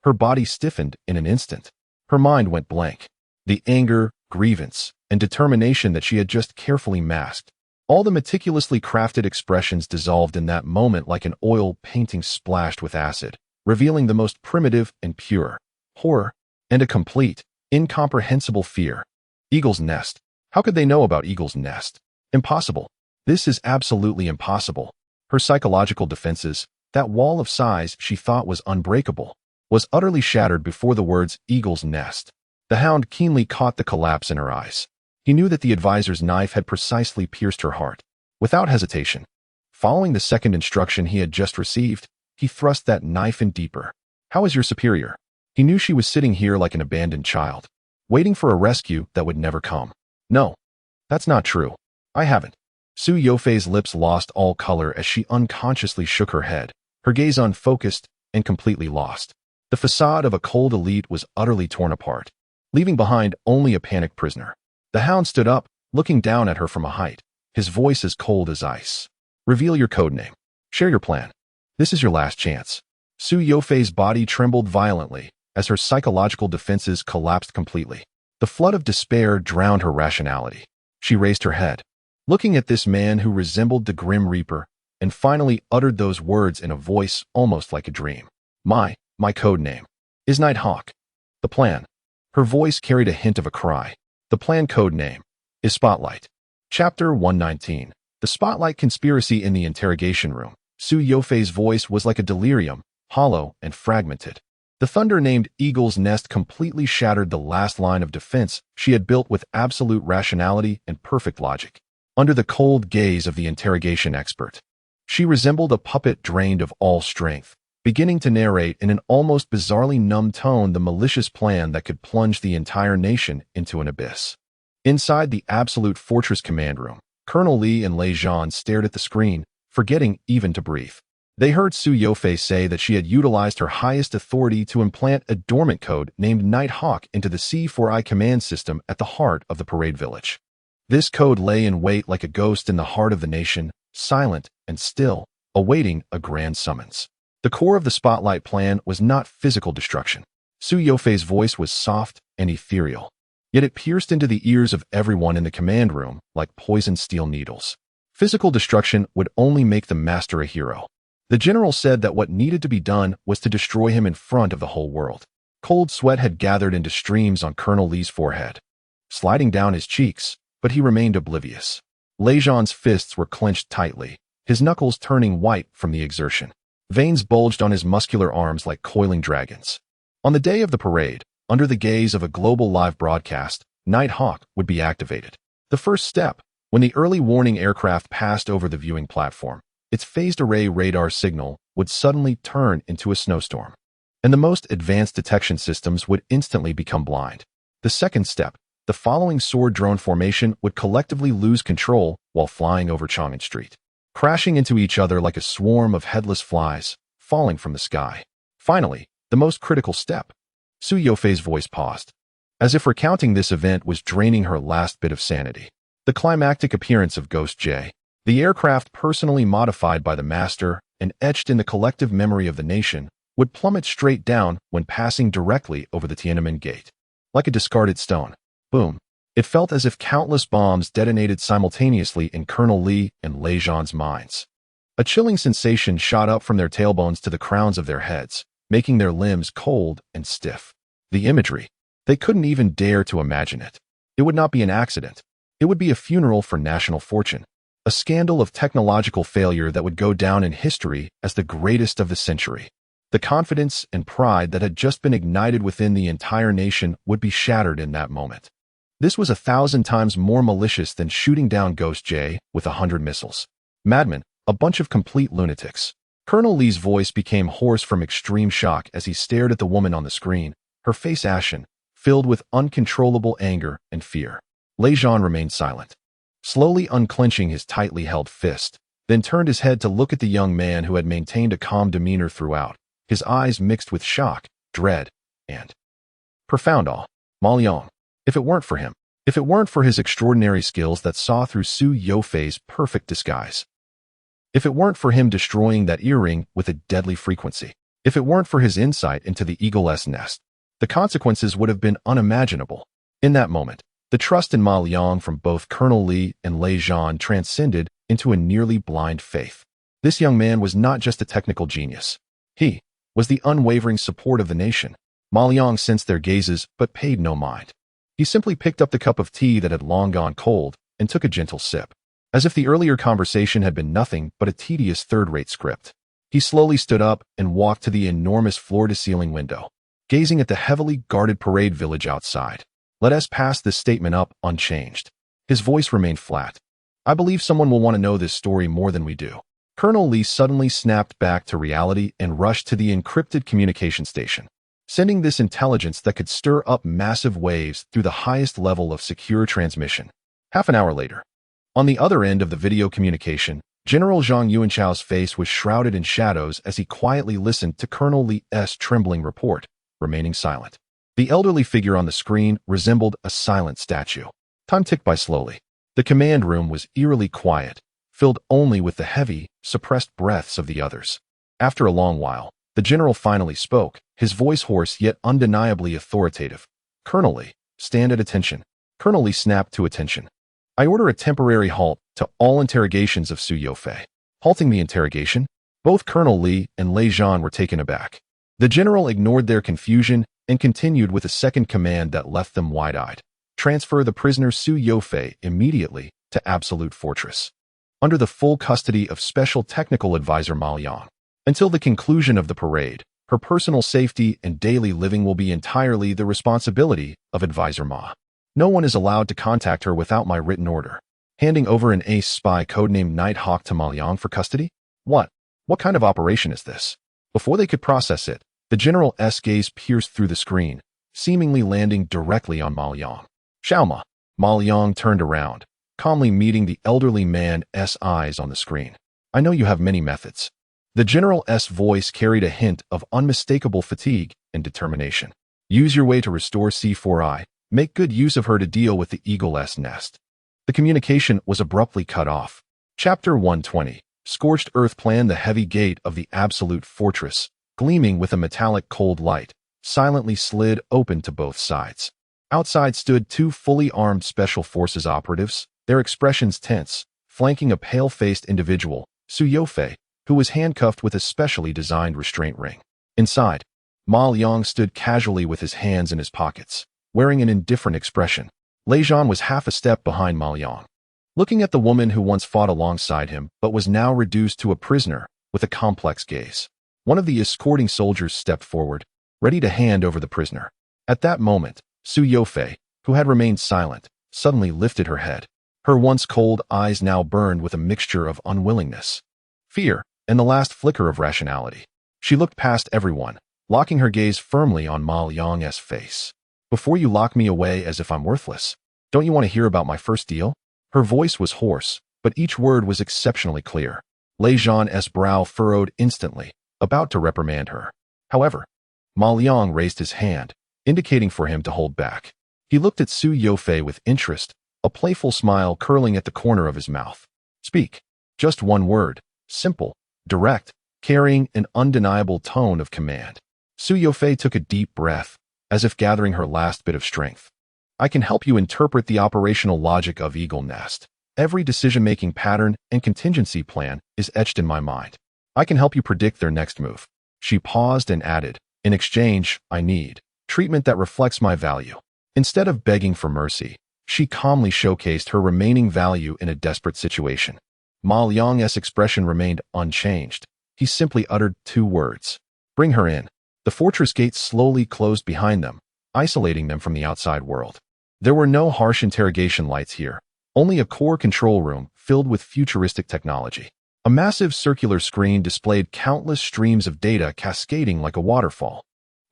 Her body stiffened in an instant. Her mind went blank. The anger, grievance, and determination that she had just carefully masked. All the meticulously crafted expressions dissolved in that moment like an oil painting splashed with acid, revealing the most primitive and pure horror and a complete, incomprehensible fear. Eagle's Nest. How could they know about Eagle's Nest? Impossible. This is absolutely impossible. Her psychological defenses, that wall of size she thought was unbreakable, was utterly shattered before the words Eagle's Nest. The hound keenly caught the collapse in her eyes. He knew that the advisor's knife had precisely pierced her heart. Without hesitation, following the second instruction he had just received, he thrust that knife in deeper. "How is your superior?" He knew she was sitting here like an abandoned child, waiting for a rescue that would never come. "No, that's not true. I haven't." Su Yofei's lips lost all color as she unconsciously shook her head, her gaze unfocused and completely lost. The facade of a cold elite was utterly torn apart, leaving behind only a panicked prisoner. The hound stood up, looking down at her from a height, his voice as cold as ice. "Reveal your codename. Share your plan. This is your last chance." Su Yofei's body trembled violently as her psychological defenses collapsed completely. The flood of despair drowned her rationality. She raised her head, looking at this man who resembled the Grim Reaper, and finally uttered those words in a voice almost like a dream. My codename is Nighthawk. The plan." Her voice carried a hint of a cry. "The plan codename is Spotlight." Chapter 119. The Spotlight Conspiracy in the Interrogation Room. Su Yofei's voice was like a delirium, hollow and fragmented. The thunder named Eagle's Nest completely shattered the last line of defense she had built with absolute rationality and perfect logic. Under the cold gaze of the interrogation expert, she resembled a puppet drained of all strength, beginning to narrate in an almost bizarrely numb tone the malicious plan that could plunge the entire nation into an abyss. Inside the Absolute Fortress command room, Colonel Li and Lei Zhan stared at the screen, forgetting even to breathe. They heard Su Yofei say that she had utilized her highest authority to implant a dormant code named Nighthawk into the C4I command system at the heart of the parade village. This code lay in wait like a ghost in the heart of the nation, silent and still, awaiting a grand summons. The core of the Spotlight plan was not physical destruction. Su Yofei's voice was soft and ethereal, yet it pierced into the ears of everyone in the command room like poisoned steel needles. Physical destruction would only make the master a hero. The general said that what needed to be done was to destroy him in front of the whole world. Cold sweat had gathered into streams on Colonel Li's forehead, sliding down his cheeks, but he remained oblivious. Lei Zhan's fists were clenched tightly, his knuckles turning white from the exertion. Veins bulged on his muscular arms like coiling dragons. On the day of the parade, under the gaze of a global live broadcast, Nighthawk would be activated. The first step, when the early warning aircraft passed over the viewing platform, its phased array radar signal would suddenly turn into a snowstorm, and the most advanced detection systems would instantly become blind. The second step, the following sword drone formation would collectively lose control while flying over Chang'an Street, crashing into each other like a swarm of headless flies falling from the sky. Finally, the most critical step. Su Yofei's voice paused, as if recounting this event was draining her last bit of sanity. The climactic appearance of Ghost J, the aircraft personally modified by the master and etched in the collective memory of the nation, would plummet straight down when passing directly over the Tiananmen Gate. Like a discarded stone. Boom. It felt as if countless bombs detonated simultaneously in Colonel Li and Lei Zhan's minds. A chilling sensation shot up from their tailbones to the crowns of their heads, making their limbs cold and stiff. The imagery. They couldn't even dare to imagine it. It would not be an accident. It would be a funeral for national fortune. A scandal of technological failure that would go down in history as the greatest of the century. The confidence and pride that had just been ignited within the entire nation would be shattered in that moment. This was 1,000 times more malicious than shooting down Ghost J with 100 missiles. Madmen, a bunch of complete lunatics. Colonel Li's voice became hoarse from extreme shock as he stared at the woman on the screen, her face ashen, filled with uncontrollable anger and fear. Lejean remained silent, slowly unclenching his tightly held fist, then turned his head to look at the young man who had maintained a calm demeanor throughout, his eyes mixed with shock, dread, and profound awe. Ma Liang. If it weren't for his extraordinary skills that saw through Su Yofei's perfect disguise, if it weren't for him destroying that earring with a deadly frequency, if it weren't for his insight into the eagle's nest, the consequences would have been unimaginable. In that moment, the trust in Ma Liang from both Colonel Li and Lejean transcended into a nearly blind faith. This young man was not just a technical genius. He was the unwavering support of the nation. Ma Liang sensed their gazes but paid no mind. He simply picked up the cup of tea that had long gone cold and took a gentle sip. As if the earlier conversation had been nothing but a tedious third-rate script. He slowly stood up and walked to the enormous floor-to-ceiling window, gazing at the heavily guarded parade village outside. Let us pass this statement up unchanged. His voice remained flat. I believe someone will want to know this story more than we do. Colonel Li suddenly snapped back to reality and rushed to the encrypted communication station, sending this intelligence that could stir up massive waves through the highest level of secure transmission. Half an hour later, on the other end of the video communication, General Zhang Yuanchao's face was shrouded in shadows as he quietly listened to Colonel Li's trembling report, remaining silent. The elderly figure on the screen resembled a silent statue. Time ticked by slowly. The command room was eerily quiet, filled only with the heavy, suppressed breaths of the others. After a long while, the general finally spoke, his voice hoarse yet undeniably authoritative. Colonel Li, stand at attention. Colonel Li snapped to attention. I order a temporary halt to all interrogations of Su Yofei. Halting the interrogation, both Colonel Li and Lejean were taken aback. The general ignored their confusion and continued with a second command that left them wide-eyed. Transfer the prisoner Su Yofei immediately to Absolute Fortress, under the full custody of Special Technical Advisor Ma Liang. Until the conclusion of the parade, her personal safety and daily living will be entirely the responsibility of Advisor Ma. No one is allowed to contact her without my written order. Handing over an ace spy codenamed Nighthawk to Ma Liang for custody? What kind of operation is this? Before they could process it, the general's gaze pierced through the screen, seemingly landing directly on Ma Liang. Xiaoma. Ma Liang turned around, calmly meeting the elderly man's eyes on the screen. I know you have many methods. The general's voice carried a hint of unmistakable fatigue and determination. Use your way to restore C4I. Make good use of her to deal with the eagle's nest. The communication was abruptly cut off. Chapter 120. Scorched Earth Plan. The heavy gate of the Absolute Fortress, gleaming with a metallic cold light, silently slid open to both sides. Outside stood two fully armed Special Forces operatives, their expressions tense, flanking a pale-faced individual, Su Yofei, who was handcuffed with a specially designed restraint ring. Inside, Ma Liang stood casually with his hands in his pockets, wearing an indifferent expression. Lejean was half a step behind Ma Liang, looking at the woman who once fought alongside him but was now reduced to a prisoner with a complex gaze. One of the escorting soldiers stepped forward, ready to hand over the prisoner. At that moment, Su Yofei, who had remained silent, suddenly lifted her head. Her once cold eyes now burned with a mixture of unwillingness, fear, and the last flicker of rationality. She looked past everyone, locking her gaze firmly on Ma Liang's face. Before you lock me away as if I'm worthless, don't you want to hear about my first deal? Her voice was hoarse, but each word was exceptionally clear. Lejean's brow furrowed instantly, about to reprimand her. However, Ma Liang raised his hand, indicating for him to hold back. He looked at Su Yofei with interest, a playful smile curling at the corner of his mouth. Speak. Just one word. Simple, direct, carrying an undeniable tone of command. Su Yofei took a deep breath, as if gathering her last bit of strength. I can help you interpret the operational logic of Eagle Nest. Every decision-making pattern and contingency plan is etched in my mind. I can help you predict their next move. She paused and added, in exchange, I need treatment that reflects my value. Instead of begging for mercy, she calmly showcased her remaining value in a desperate situation. Ma Liang's expression remained unchanged. He simply uttered two words. Bring her in. The fortress gates slowly closed behind them, isolating them from the outside world. There were no harsh interrogation lights here, only a core control room filled with futuristic technology. A massive circular screen displayed countless streams of data cascading like a waterfall.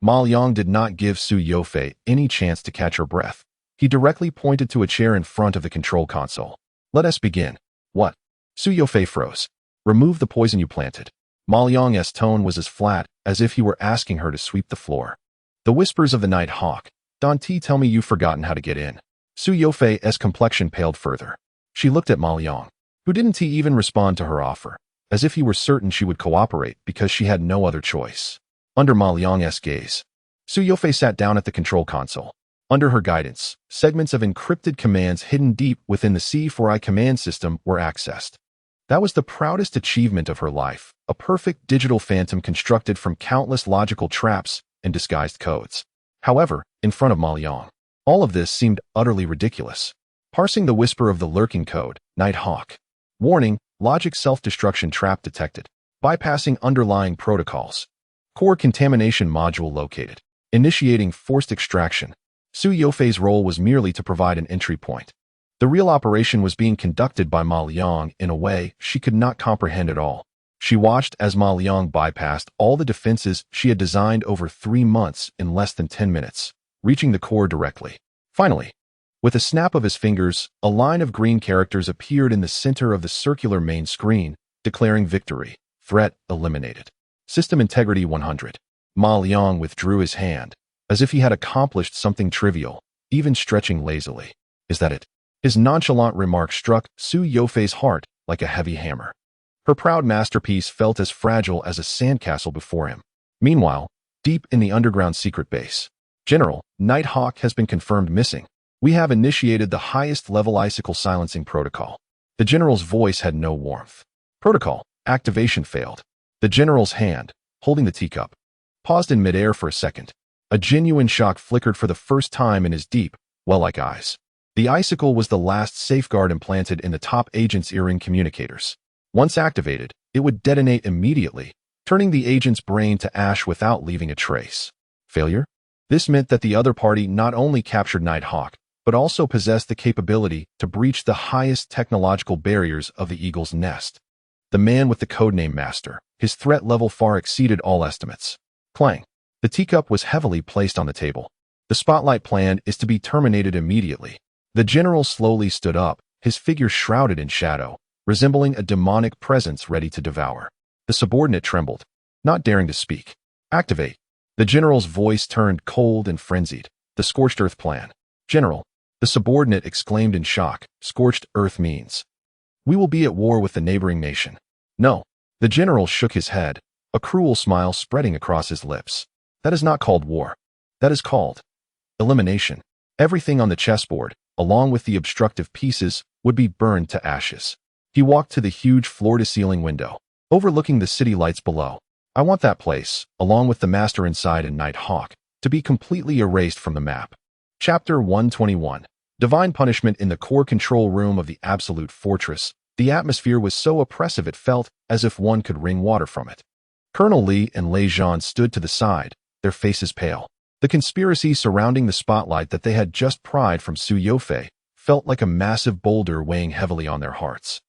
Ma Liang did not give Su Yofei any chance to catch her breath. He directly pointed to a chair in front of the control console. Let us begin. What? Su Yofei froze. Remove the poison you planted. Ma Liang's tone was as flat as if he were asking her to sweep the floor. The whispers of the night hawk. Don't tell me you've forgotten how to get in. Su Yofei's complexion paled further. She looked at Ma Liang, who didn't even respond to her offer, as if he were certain she would cooperate because she had no other choice. Under Ma Liang's gaze, Su Yofei sat down at the control console. Under her guidance, segments of encrypted commands hidden deep within the C4I command system were accessed. That was the proudest achievement of her life, a perfect digital phantom constructed from countless logical traps and disguised codes. However, in front of Ma Liang, all of this seemed utterly ridiculous. Parsing the whisper of the lurking code, Night Hawk. Warning, logic self-destruction trap detected. Bypassing underlying protocols. Core contamination module located. Initiating forced extraction. Su Yofei's role was merely to provide an entry point. The real operation was being conducted by Ma Liang in a way she could not comprehend at all. She watched as Ma Liang bypassed all the defenses she had designed over 3 months in less than 10 minutes, reaching the core directly. Finally, with a snap of his fingers, a line of green characters appeared in the center of the circular main screen, declaring victory. Threat eliminated. System integrity 100. Ma Liang withdrew his hand, as if he had accomplished something trivial, even stretching lazily. Is that it? His nonchalant remark struck Su Yofei's heart like a heavy hammer. Her proud masterpiece felt as fragile as a sandcastle before him. Meanwhile, deep in the underground secret base, General, Night Hawk has been confirmed missing. We have initiated the highest-level icicle silencing protocol. The general's voice had no warmth. Protocol activation failed. The general's hand, holding the teacup, paused in midair for a second. A genuine shock flickered for the first time in his deep, well-like eyes. The icicle was the last safeguard implanted in the top agent's earring communicators. Once activated, it would detonate immediately, turning the agent's brain to ash without leaving a trace. Failure? This meant that the other party not only captured Night Hawk, but also possessed the capability to breach the highest technological barriers of the Eagle's Nest. The man with the codename Master, his threat level far exceeded all estimates. Clang. The teacup was heavily placed on the table. The spotlight plan is to be terminated immediately. The general slowly stood up, his figure shrouded in shadow, resembling a demonic presence ready to devour. The subordinate trembled, not daring to speak. Activate. The general's voice turned cold and frenzied. The scorched earth plan. General, the subordinate exclaimed in shock. Scorched earth means we will be at war with the neighboring nation. No. The general shook his head, a cruel smile spreading across his lips. That is not called war. That is called elimination. Everything on the chessboard, along with the obstructive pieces, would be burned to ashes. He walked to the huge floor-to-ceiling window, overlooking the city lights below. I want that place, along with the Master inside and Night Hawk, to be completely erased from the map. Chapter 121. Divine Punishment. In the core control room of the Absolute Fortress, the atmosphere was so oppressive it felt as if one could wring water from it. Colonel Li and Lei Zhan stood to the side, their faces pale. The conspiracy surrounding the spotlight that they had just pried from Su Yofei felt like a massive boulder weighing heavily on their hearts,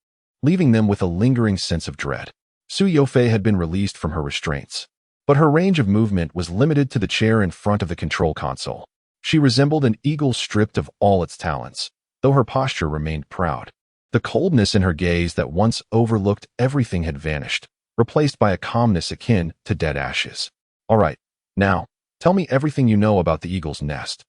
leaving them with a lingering sense of dread. Su Yofei had been released from her restraints, but her range of movement was limited to the chair in front of the control console. She resembled an eagle stripped of all its talents, though her posture remained proud. The coldness in her gaze that once overlooked everything had vanished, replaced by a calmness akin to dead ashes. All right, now, tell me everything you know about the Eagle's Nest.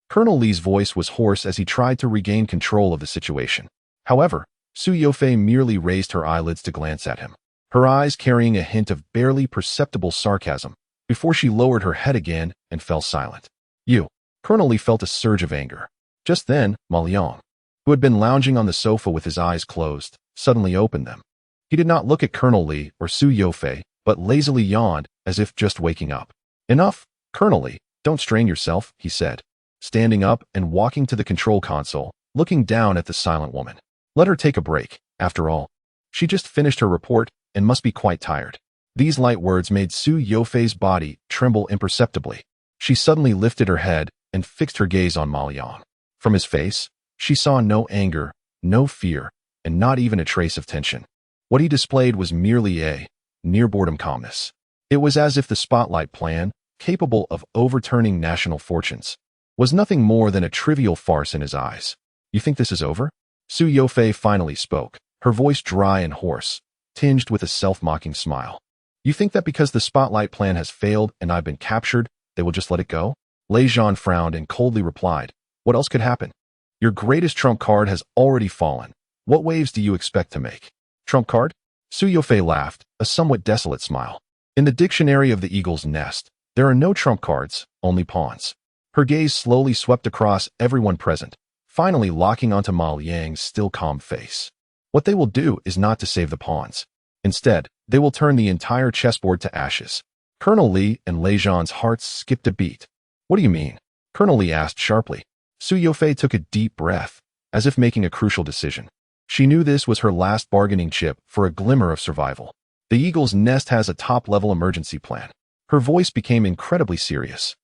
Colonel Li's voice was hoarse as he tried to regain control of the situation. However, Su Yofei merely raised her eyelids to glance at him, her eyes carrying a hint of barely perceptible sarcasm, before she lowered her head again and fell silent. You. Colonel Li felt a surge of anger. Just then, Ma Liang, who had been lounging on the sofa with his eyes closed, suddenly opened them. He did not look at Colonel Li or Su Yofei, but lazily yawned as if just waking up. Enough, Colonel Li, don't strain yourself, he said, standing up and walking to the control console, looking down at the silent woman. Let her take a break, after all. She just finished her report and must be quite tired. These light words made Su Yofei's body tremble imperceptibly. She suddenly lifted her head and fixed her gaze on Ma Liang. From his face, she saw no anger, no fear, and not even a trace of tension. What he displayed was merely a near-boredom calmness. It was as if the spotlight plan, capable of overturning national fortunes, was nothing more than a trivial farce in his eyes. You think this is over? Su Yofei finally spoke, her voice dry and hoarse, tinged with a self-mocking smile. You think that because the spotlight plan has failed and I've been captured, they will just let it go? Lei Zhan frowned and coldly replied, what else could happen? Your greatest trump card has already fallen. What waves do you expect to make? Trump card? Su Yofei laughed, a somewhat desolate smile. In the dictionary of the Eagle's Nest, there are no trump cards, only pawns. Her gaze slowly swept across everyone present, finally locking onto Ma Liang's still calm face. What they will do is not to save the pawns. Instead, they will turn the entire chessboard to ashes. Colonel Li and Lei Zhan's hearts skipped a beat. What do you mean? Colonel Li asked sharply. Su Yofei took a deep breath, as if making a crucial decision. She knew this was her last bargaining chip for a glimmer of survival. The Eagle's Nest has a top-level emergency plan. Her voice became incredibly serious,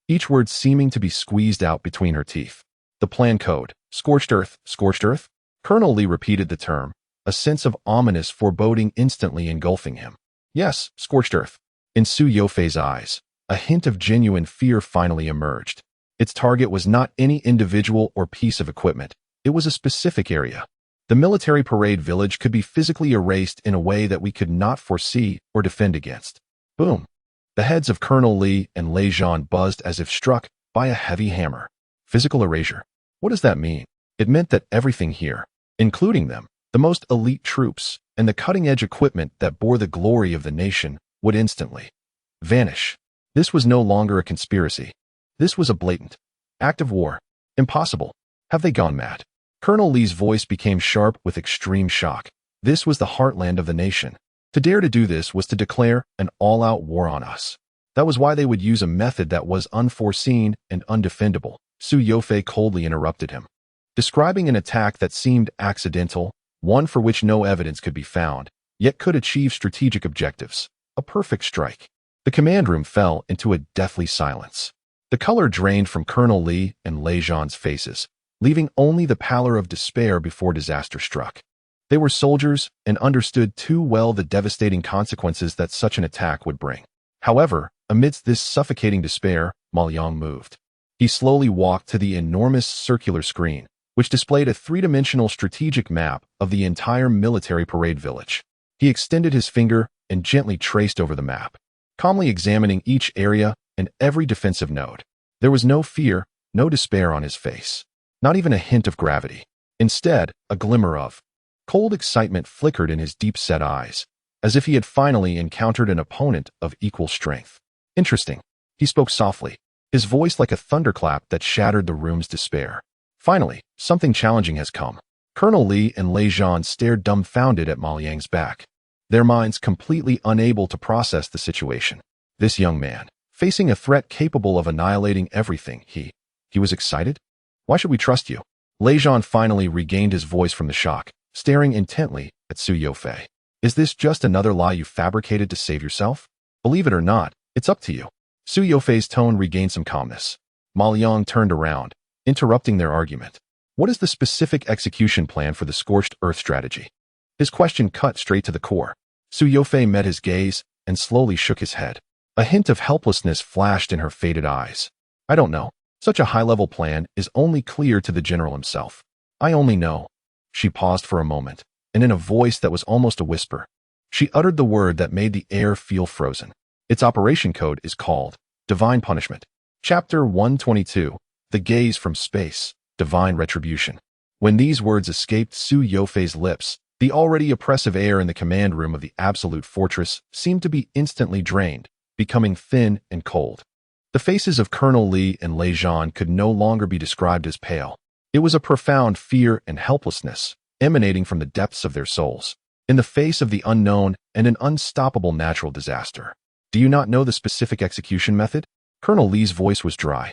each word seeming to be squeezed out between her teeth. The plan code, scorched earth, scorched earth? Colonel Li repeated the term, a sense of ominous foreboding instantly engulfing him. Yes, scorched earth. In Su Yofei's eyes, a hint of genuine fear finally emerged. Its target was not any individual or piece of equipment. It was a specific area. The military parade village could be physically erased in a way that we could not foresee or defend against. Boom. The heads of Colonel Li and Lei Zhan buzzed as if struck by a heavy hammer. Physical erasure. What does that mean? It meant that everything here, including them, the most elite troops, and the cutting-edge equipment that bore the glory of the nation, would instantly vanish. This was no longer a conspiracy. This was a blatant act of war. Impossible. Have they gone mad? Colonel Li's voice became sharp with extreme shock. This was the heartland of the nation. To dare to do this was to declare an all-out war on us. That was why they would use a method that was unforeseen and undefendable. Su Yofei coldly interrupted him, describing an attack that seemed accidental, one for which no evidence could be found, yet could achieve strategic objectives. A perfect strike. The command room fell into a deathly silence. The color drained from Colonel Li and Lei Zhan's faces, leaving only the pallor of despair before disaster struck. They were soldiers and understood too well the devastating consequences that such an attack would bring. However, amidst this suffocating despair, Ma Liang moved. He slowly walked to the enormous circular screen, which displayed a three-dimensional strategic map of the entire military parade village. He extended his finger and gently traced over the map, calmly examining each area and every defensive node. There was no fear, no despair on his face, not even a hint of gravity. Instead, a glimmer of cold excitement flickered in his deep-set eyes, as if he had finally encountered an opponent of equal strength. Interesting. He spoke softly, his voice like a thunderclap that shattered the room's despair. Finally, something challenging has come. Colonel Li and Lei Zhan stared dumbfounded at Ma Liang's back, their minds completely unable to process the situation. This young man, facing a threat capable of annihilating everything, he was excited? Why should we trust you? Lei Zhan finally regained his voice from the shock, staring intently at Su Yofei. Is this just another lie you fabricated to save yourself? Believe it or not, it's up to you. Su Yofei's tone regained some calmness. Ma Liang turned around, interrupting their argument. What is the specific execution plan for the scorched earth strategy? His question cut straight to the core. Su Yofei met his gaze and slowly shook his head. A hint of helplessness flashed in her faded eyes. I don't know. Such a high-level plan is only clear to the general himself. I only know. She paused for a moment, and in a voice that was almost a whisper, she uttered the word that made the air feel frozen. Its operation code is called Divine Punishment. Chapter 122, The Gaze from Space, Divine Retribution. When these words escaped Su Yofei's lips, the already oppressive air in the command room of the Absolute Fortress seemed to be instantly drained, becoming thin and cold. The faces of Colonel Li and Lei Zhan could no longer be described as pale. It was a profound fear and helplessness, emanating from the depths of their souls, in the face of the unknown and an unstoppable natural disaster. Do you not know the specific execution method? Colonel Li's voice was dry,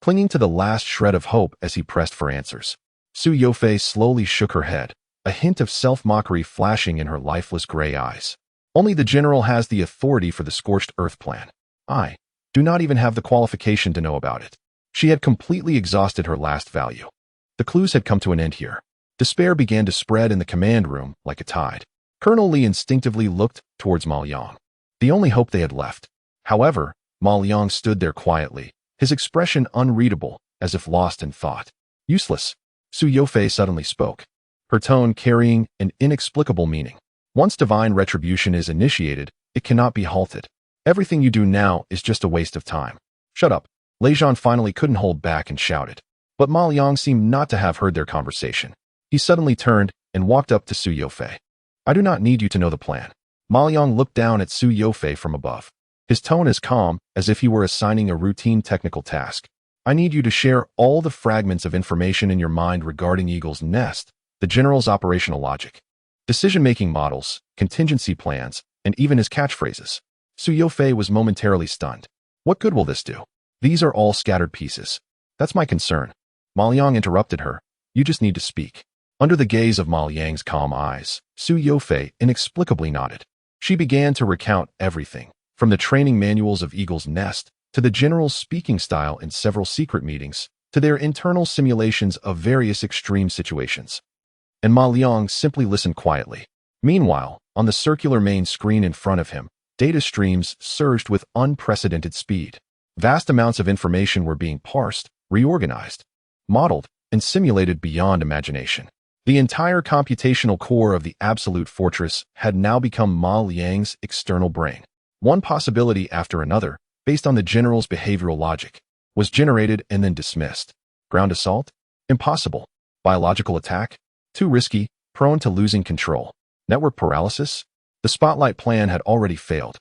clinging to the last shred of hope as he pressed for answers. Su Yofei slowly shook her head, a hint of self-mockery flashing in her lifeless gray eyes. Only the general has the authority for the scorched earth plan. I do not even have the qualification to know about it. She had completely exhausted her last value. The clues had come to an end here. Despair began to spread in the command room like a tide. Colonel Li instinctively looked towards Ma Liang, the only hope they had left. However, Ma Liang stood there quietly, his expression unreadable, as if lost in thought. Useless. Su Yofei suddenly spoke, her tone carrying an inexplicable meaning. Once divine retribution is initiated, it cannot be halted. Everything you do now is just a waste of time. Shut up. Lei Zhan finally couldn't hold back and shouted. But Ma Liang seemed not to have heard their conversation. He suddenly turned and walked up to Su Yofei. I do not need you to know the plan. Ma Liang looked down at Su Yofei from above. His tone as calm as if he were assigning a routine technical task. I need you to share all the fragments of information in your mind regarding Eagle's Nest, the General's operational logic, decision-making models, contingency plans, and even his catchphrases. Su Yofei was momentarily stunned. What good will this do? These are all scattered pieces. That's my concern. Ma Liang interrupted her. You just need to speak. Under the gaze of Ma Liang's calm eyes, Su Yofei inexplicably nodded. She began to recount everything, from the training manuals of Eagle's Nest, to the General's speaking style in several secret meetings, to their internal simulations of various extreme situations. And Ma Liang simply listened quietly. Meanwhile, on the circular main screen in front of him, data streams surged with unprecedented speed. Vast amounts of information were being parsed, reorganized, modeled, and simulated beyond imagination. The entire computational core of the Absolute Fortress had now become Ma Liang's external brain. One possibility after another, based on the General's behavioral logic, was generated and then dismissed. Ground assault? Impossible. Biological attack? Too risky, prone to losing control. Network paralysis? The Spotlight plan had already failed.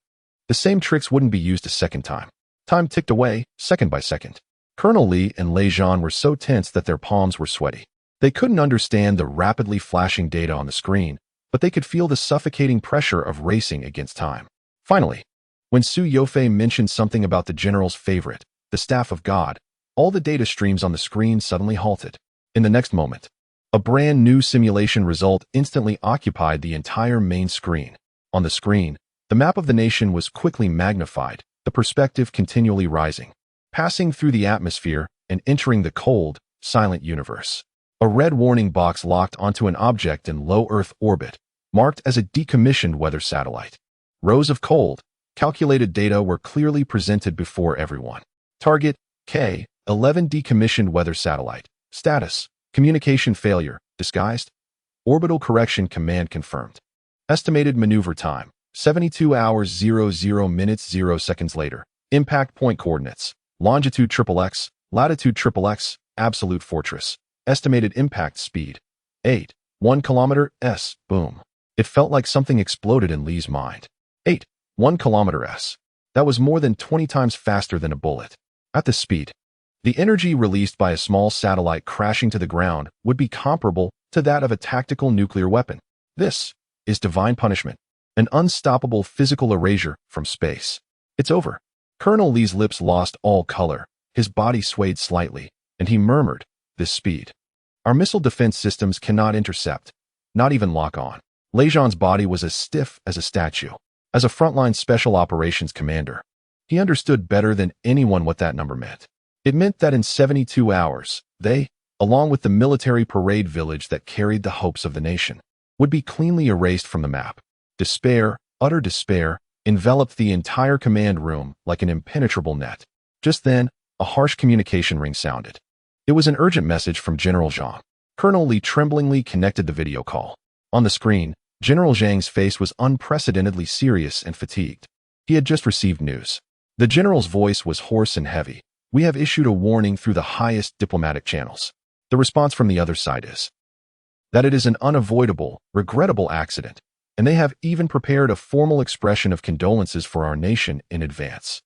The same tricks wouldn't be used a second time. Time ticked away, second by second. Colonel Li and Lei Zhan were so tense that their palms were sweaty. They couldn't understand the rapidly flashing data on the screen, but they could feel the suffocating pressure of racing against time. Finally, when Su Yofei mentioned something about the General's favorite, the Staff of God, all the data streams on the screen suddenly halted. In the next moment, a brand new simulation result instantly occupied the entire main screen. On the screen, the map of the nation was quickly magnified, the perspective continually rising, passing through the atmosphere and entering the cold, silent universe. A red warning box locked onto an object in low Earth orbit, marked as a decommissioned weather satellite. Rows of cold, calculated data were clearly presented before everyone. Target, K-11 decommissioned weather satellite. Status, communication failure, disguised. Orbital correction command confirmed. Estimated maneuver time, 72 hours 00 minutes 0 seconds later. Impact point coordinates, longitude XXX, latitude XXX, Absolute Fortress. Estimated impact speed, 1 kilometer s. Boom. It felt like something exploded in Li's mind. 1 kilometer s. That was more than 20 times faster than a bullet. At this speed, the energy released by a small satellite crashing to the ground would be comparable to that of a tactical nuclear weapon. This is divine punishment, an unstoppable physical erasure from space. It's over. Colonel Li's lips lost all color, his body swayed slightly, and he murmured, this speed. Our missile defense systems cannot intercept, not even lock on. Lei Zhan's body was as stiff as a statue. As a frontline special operations commander, he understood better than anyone what that number meant. It meant that in 72 hours, they, along with the military parade village that carried the hopes of the nation, would be cleanly erased from the map. Despair, utter despair, enveloped the entire command room like an impenetrable net. Just then, a harsh communication ring sounded. It was an urgent message from General Zhang. Colonel Li tremblingly connected the video call. On the screen, General Zhang's face was unprecedentedly serious and fatigued. He had just received news. The general's voice was hoarse and heavy. We have issued a warning through the highest diplomatic channels. The response from the other side is that it is an unavoidable, regrettable accident, and they have even prepared a formal expression of condolences for our nation in advance.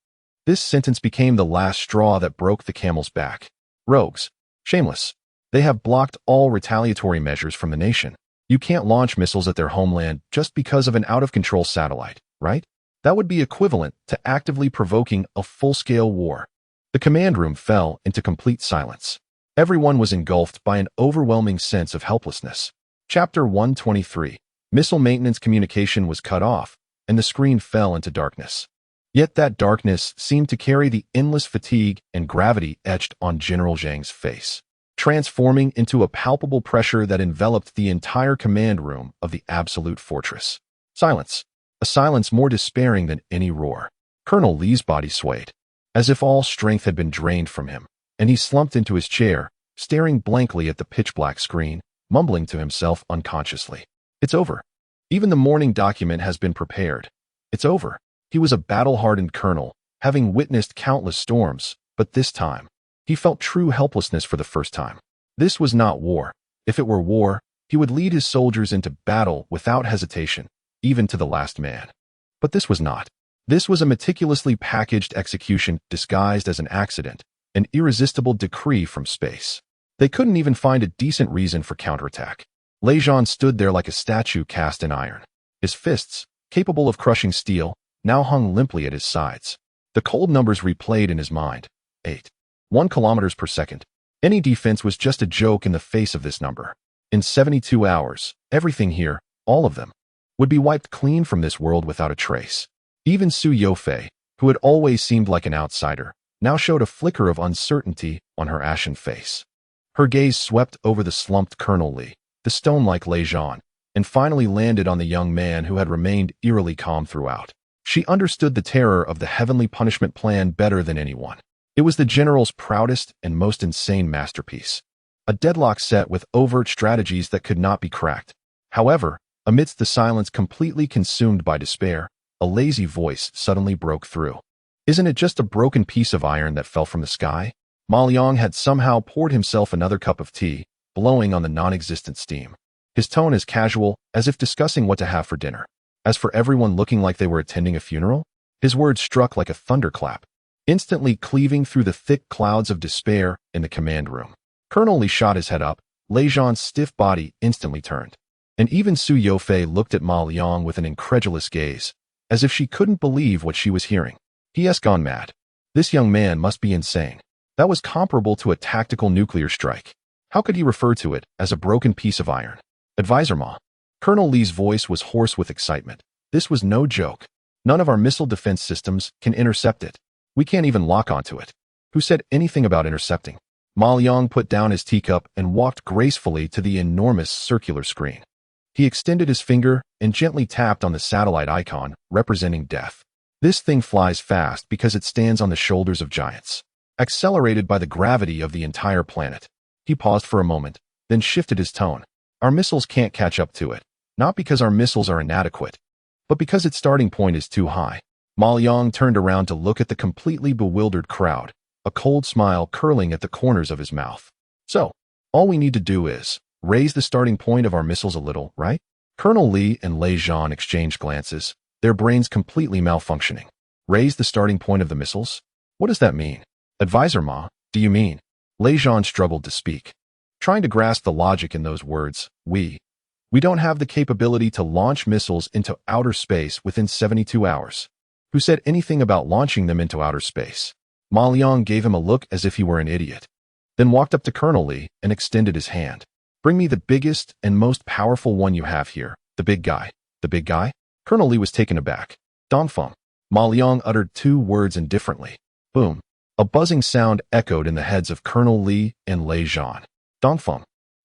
This sentence became the last straw that broke the camel's back. Rogues. Shameless. They have blocked all retaliatory measures from the nation. You can't launch missiles at their homeland just because of an out-of-control satellite, right? That would be equivalent to actively provoking a full-scale war. The command room fell into complete silence. Everyone was engulfed by an overwhelming sense of helplessness. Chapter 123. Missile maintenance communication was cut off, and the screen fell into darkness. Yet that darkness seemed to carry the endless fatigue and gravity etched on General Zhang's face, transforming into a palpable pressure that enveloped the entire command room of the Absolute Fortress. Silence. A silence more despairing than any roar. Colonel Li's body swayed. as if all strength had been drained from him, and he slumped into his chair, staring blankly at the pitch-black screen, mumbling to himself unconsciously. It's over. Even the morning document has been prepared. It's over. He was a battle-hardened colonel, having witnessed countless storms, but this time, he felt true helplessness for the first time. This was not war. If it were war, he would lead his soldiers into battle without hesitation, even to the last man. But this was not. This was a meticulously packaged execution disguised as an accident, an irresistible decree from space. They couldn't even find a decent reason for counterattack. Lejean stood there like a statue cast in iron. His fists, capable of crushing steel, now hung limply at his sides. The cold numbers replayed in his mind. 1 kilometers per second. Any defense was just a joke in the face of this number. In 72 hours, everything here, all of them, would be wiped clean from this world without a trace. Even Su Yofei, who had always seemed like an outsider, now showed a flicker of uncertainty on her ashen face. Her gaze swept over the slumped Colonel Li, the stone-like Lejean, and finally landed on the young man who had remained eerily calm throughout. She understood the terror of the heavenly punishment plan better than anyone. It was the general's proudest and most insane masterpiece. A deadlock set with overt strategies that could not be cracked. However, amidst the silence completely consumed by despair, a lazy voice suddenly broke through. Isn't it just a broken piece of iron that fell from the sky? Ma Liang had somehow poured himself another cup of tea, blowing on the non-existent steam. His tone as casual, as if discussing what to have for dinner. As for everyone looking like they were attending a funeral, his words struck like a thunderclap, instantly cleaving through the thick clouds of despair in the command room. Colonel Li shot his head up, Lejean's stiff body instantly turned. And even Su Yofei looked at Ma Liang with an incredulous gaze, as if she couldn't believe what she was hearing. He has gone mad. This young man must be insane. That was comparable to a tactical nuclear strike. How could he refer to it as a broken piece of iron? Advisor Ma. Colonel Li's voice was hoarse with excitement. This was no joke. None of our missile defense systems can intercept it. We can't even lock onto it. Who said anything about intercepting? Ma Liang put down his teacup and walked gracefully to the enormous circular screen. He extended his finger and gently tapped on the satellite icon, representing death. This thing flies fast because it stands on the shoulders of giants, accelerated by the gravity of the entire planet. He paused for a moment, then shifted his tone. Our missiles can't catch up to it, not because our missiles are inadequate, but because its starting point is too high. Ma Liang turned around to look at the completely bewildered crowd, a cold smile curling at the corners of his mouth. So, all we need to do is raise the starting point of our missiles a little, right? Colonel Li and Lejean exchanged glances, their brains completely malfunctioning. Raise the starting point of the missiles? What does that mean? Advisor Ma, do you mean? Lejean struggled to speak, trying to grasp the logic in those words. We don't have the capability to launch missiles into outer space within 72 hours. Who said anything about launching them into outer space? Ma Liang gave him a look as if he were an idiot, then walked up to Colonel Li and extended his hand. Bring me the biggest and most powerful one you have here, the big guy. The big guy? Colonel Li was taken aback. Dongfeng. Ma Liang uttered 2 words indifferently. Boom. A buzzing sound echoed in the heads of Colonel Li and Lejean. Dongfeng.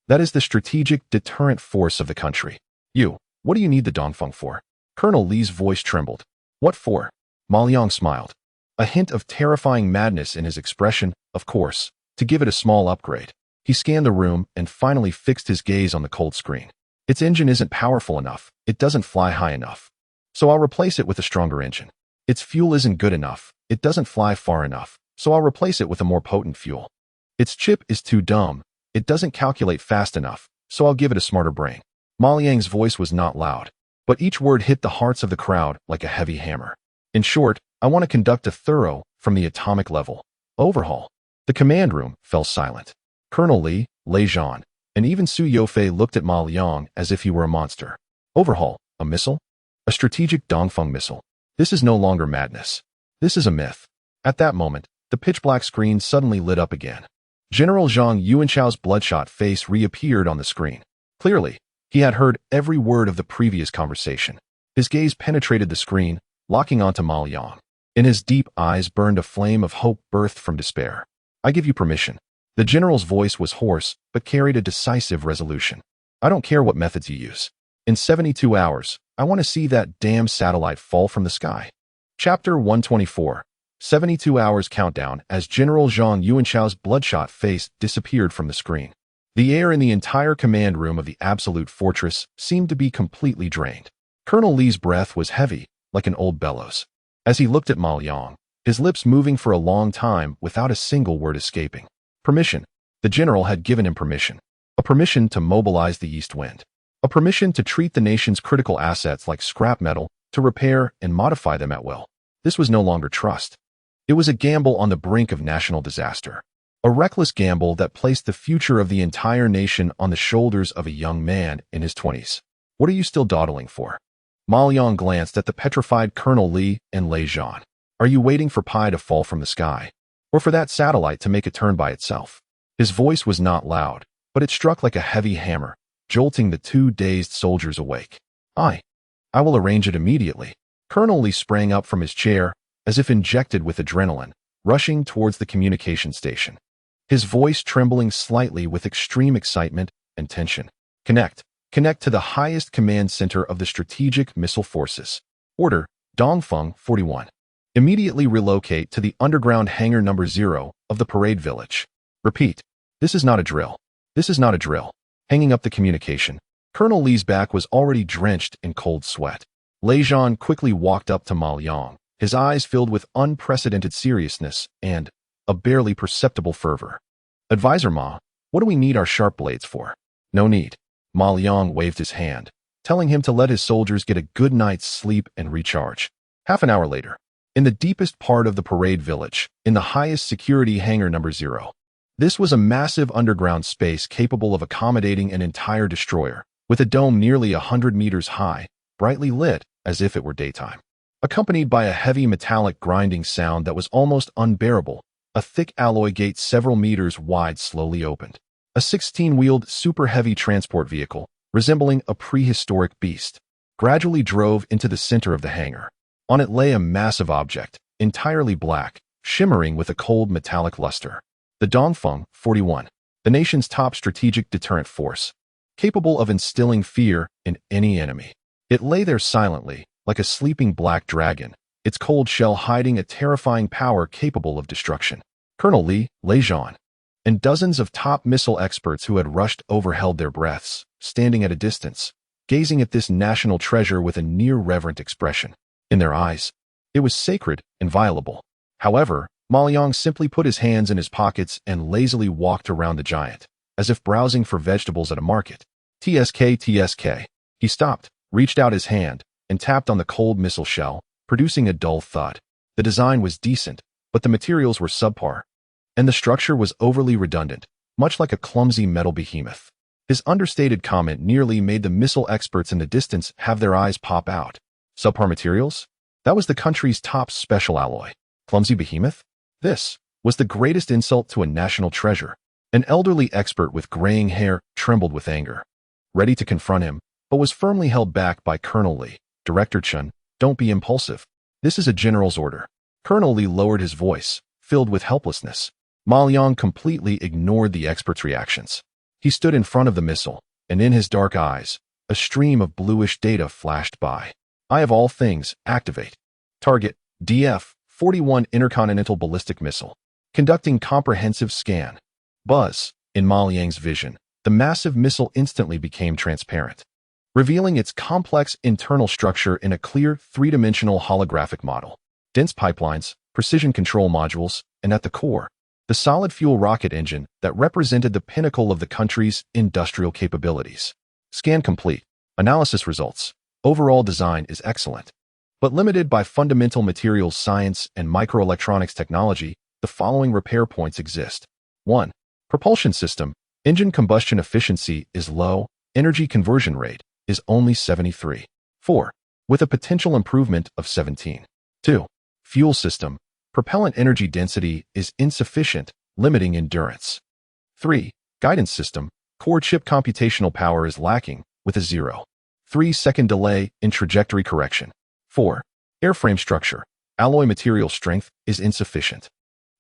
That is the strategic deterrent force of the country. What do you need the Dongfeng for? Colonel Li's voice trembled. What for? Ma Liang smiled, a hint of terrifying madness in his expression. Of course, to give it a small upgrade. He scanned the room and finally fixed his gaze on the cold screen. Its engine isn't powerful enough, it doesn't fly high enough. So I'll replace it with a stronger engine. Its fuel isn't good enough, it doesn't fly far enough, so I'll replace it with a more potent fuel. Its chip is too dumb, it doesn't calculate fast enough, so I'll give it a smarter brain. Ma Liang's voice was not loud, but each word hit the hearts of the crowd like a heavy hammer. In short, I want to conduct a thorough, from the atomic level, overhaul. The command room fell silent. Colonel Li, Lejean, and even Su Yofei looked at Ma Liang as if he were a monster. Overhaul? A missile? A strategic Dongfeng missile? This is no longer madness. This is a myth. At that moment, the pitch-black screen suddenly lit up again. General Zhang Yuanchao's bloodshot face reappeared on the screen. Clearly, he had heard every word of the previous conversation. His gaze penetrated the screen, locking onto Ma Liang. In his deep eyes burned a flame of hope birthed from despair. I give you permission. The general's voice was hoarse, but carried a decisive resolution. I don't care what methods you use. In 72 hours, I want to see that damn satellite fall from the sky. Chapter 124. 72 hours countdown as General Zhang Yuanshao's bloodshot face disappeared from the screen. The air in the entire command room of the Absolute Fortress seemed to be completely drained. Colonel Li's breath was heavy, like an old bellows. As he looked at Ma Liang, his lips moving for a long time without a single word escaping. Permission. The general had given him permission. A permission to mobilize the East Wind. A permission to treat the nation's critical assets like scrap metal, to repair and modify them at will. This was no longer trust. It was a gamble on the brink of national disaster. A reckless gamble that placed the future of the entire nation on the shoulders of a young man in his 20s. What are you still dawdling for? Ma Liang glanced at the petrified Colonel Li and Lei Zhan. Are you waiting for pie to fall from the sky? Or for that satellite to make a turn by itself? His voice was not loud, but it struck like a heavy hammer, jolting the two dazed soldiers awake. I will arrange it immediately. Colonel Li sprang up from his chair, as if injected with adrenaline, rushing towards the communication station. His voice trembling slightly with extreme excitement and tension. Connect to the highest command center of the Strategic Missile Forces. Order, Dongfeng 41. Immediately relocate to the underground hangar number 0 of the parade village. Repeat. This is not a drill. This is not a drill. Hanging up the communication. Colonel Li's back was already drenched in cold sweat. Lei Zhan quickly walked up to Ma Liang, his eyes filled with unprecedented seriousness and a barely perceptible fervor. Advisor Ma, what do we need our sharp blades for? No need. Ma Liang waved his hand, telling him to let his soldiers get a good night's sleep and recharge. Half an hour later, in the deepest part of the parade village, in the highest security hangar number 0. This was a massive underground space capable of accommodating an entire destroyer, with a dome nearly 100 meters high, brightly lit as if it were daytime. Accompanied by a heavy metallic grinding sound that was almost unbearable, a thick alloy gate several meters wide slowly opened. A 16-wheeled, super-heavy transport vehicle, resembling a prehistoric beast, gradually drove into the center of the hangar. On it lay a massive object, entirely black, shimmering with a cold metallic luster. The Dongfeng 41, the nation's top strategic deterrent force, capable of instilling fear in any enemy. It lay there silently, like a sleeping black dragon, its cold shell hiding a terrifying power capable of destruction. Colonel Li, Lei Zhan, and dozens of top missile experts who had rushed over held their breaths, standing at a distance, gazing at this national treasure with a near-reverent expression. In their eyes, it was sacred, inviolable. However, Ma Liang simply put his hands in his pockets and lazily walked around the giant, as if browsing for vegetables at a market. TSK. He stopped, reached out his hand, and tapped on the cold missile shell, producing a dull thud. The design was decent, but the materials were subpar, and the structure was overly redundant, much like a clumsy metal behemoth. His understated comment nearly made the missile experts in the distance have their eyes pop out. Subpar materials? That was the country's top special alloy. Clumsy behemoth? This was the greatest insult to a national treasure. An elderly expert with graying hair trembled with anger, ready to confront him, but was firmly held back by Colonel Li. Director Chun, don't be impulsive. This is a general's order. Colonel Li lowered his voice, filled with helplessness. Ma Liang completely ignored the expert's reactions. He stood in front of the missile, and in his dark eyes, a stream of bluish data flashed by. Eye of all things, activate. Target, DF-41 Intercontinental Ballistic Missile. Conducting comprehensive scan. Buzz. In Ma Liang's vision, the massive missile instantly became transparent, revealing its complex internal structure in a clear, three-dimensional holographic model. Dense pipelines, precision control modules, and at the core, the solid-fuel rocket engine that represented the pinnacle of the country's industrial capabilities. Scan complete. Analysis results. Overall design is excellent, but limited by fundamental materials science and microelectronics technology. The following repair points exist. 1. Propulsion system. Engine combustion efficiency is low. Energy conversion rate is only 73. 4. With a potential improvement of 17. 2. Fuel system. Propellant energy density is insufficient, limiting endurance. 3. Guidance system. Core chip computational power is lacking, with a 0.3-second delay in trajectory correction. 4. Airframe structure. Alloy material strength is insufficient.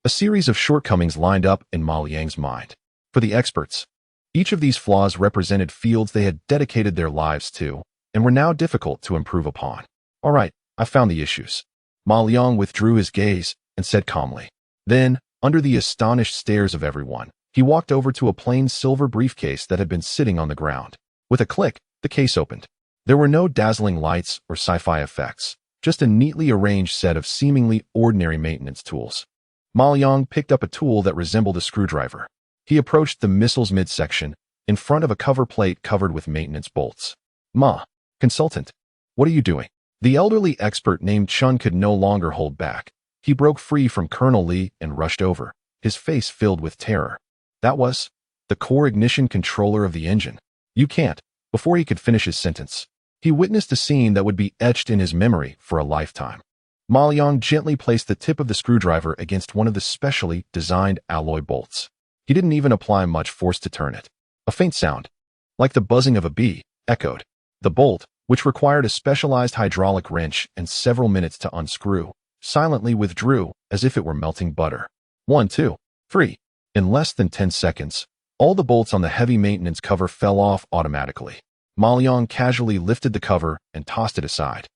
A series of shortcomings lined up in Ma Liang's mind. For the experts, each of these flaws represented fields they had dedicated their lives to and were now difficult to improve upon. All right, I found the issues. Ma Liang withdrew his gaze, and said calmly. Then, under the astonished stares of everyone, he walked over to a plain silver briefcase that had been sitting on the ground. With a click, the case opened. There were no dazzling lights or sci-fi effects, just a neatly arranged set of seemingly ordinary maintenance tools. Ma Liang picked up a tool that resembled a screwdriver. He approached the missile's midsection, in front of a cover plate covered with maintenance bolts. Ma, consultant, what are you doing? The elderly expert named Chun could no longer hold back. He broke free from Colonel Li and rushed over, his face filled with terror. That was the core ignition controller of the engine. You can't. Before he could finish his sentence, he witnessed a scene that would be etched in his memory for a lifetime. Ma Liang gently placed the tip of the screwdriver against one of the specially designed alloy bolts. He didn't even apply much force to turn it. A faint sound, like the buzzing of a bee, echoed. The bolt, which required a specialized hydraulic wrench and several minutes to unscrew, silently withdrew as if it were melting butter. 1, 2, 3. In less than 10 seconds, all the bolts on the heavy maintenance cover fell off automatically. Ma Liang casually lifted the cover and tossed it aside,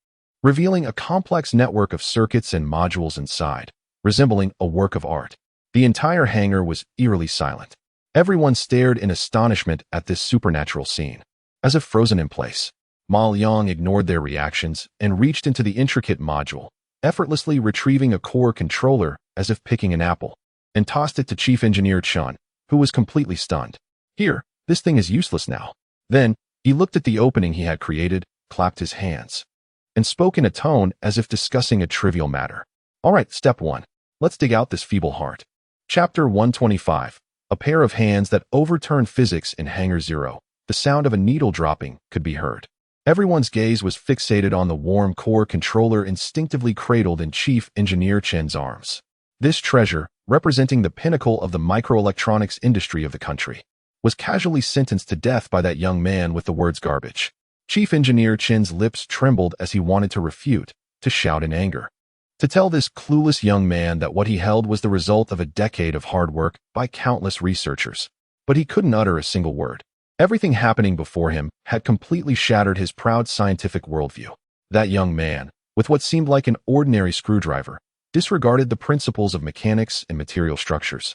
revealing a complex network of circuits and modules inside, resembling a work of art. The entire hangar was eerily silent. Everyone stared in astonishment at this supernatural scene. As if frozen in place, Ma Liang ignored their reactions and reached into the intricate module, effortlessly retrieving a core controller as if picking an apple, and tossed it to Chief Engineer Chun, who was completely stunned. Here, this thing is useless now. Then, he looked at the opening he had created, clapped his hands, and spoke in a tone as if discussing a trivial matter. All right, step 1. Let's dig out this feeble heart. Chapter 125. A pair of hands that overturned physics in Hangar 0. The sound of a needle dropping could be heard. Everyone's gaze was fixated on the warm core controller instinctively cradled in Chief Engineer Chen's arms. This treasure, representing the pinnacle of the microelectronics industry of the country, was casually sentenced to death by that young man with the words garbage. Chief Engineer Chen's lips trembled as he wanted to refute, to shout in anger, to tell this clueless young man that what he held was the result of a decade of hard work by countless researchers. But he couldn't utter a single word. Everything happening before him had completely shattered his proud scientific worldview. That young man, with what seemed like an ordinary screwdriver, disregarded the principles of mechanics and material structures,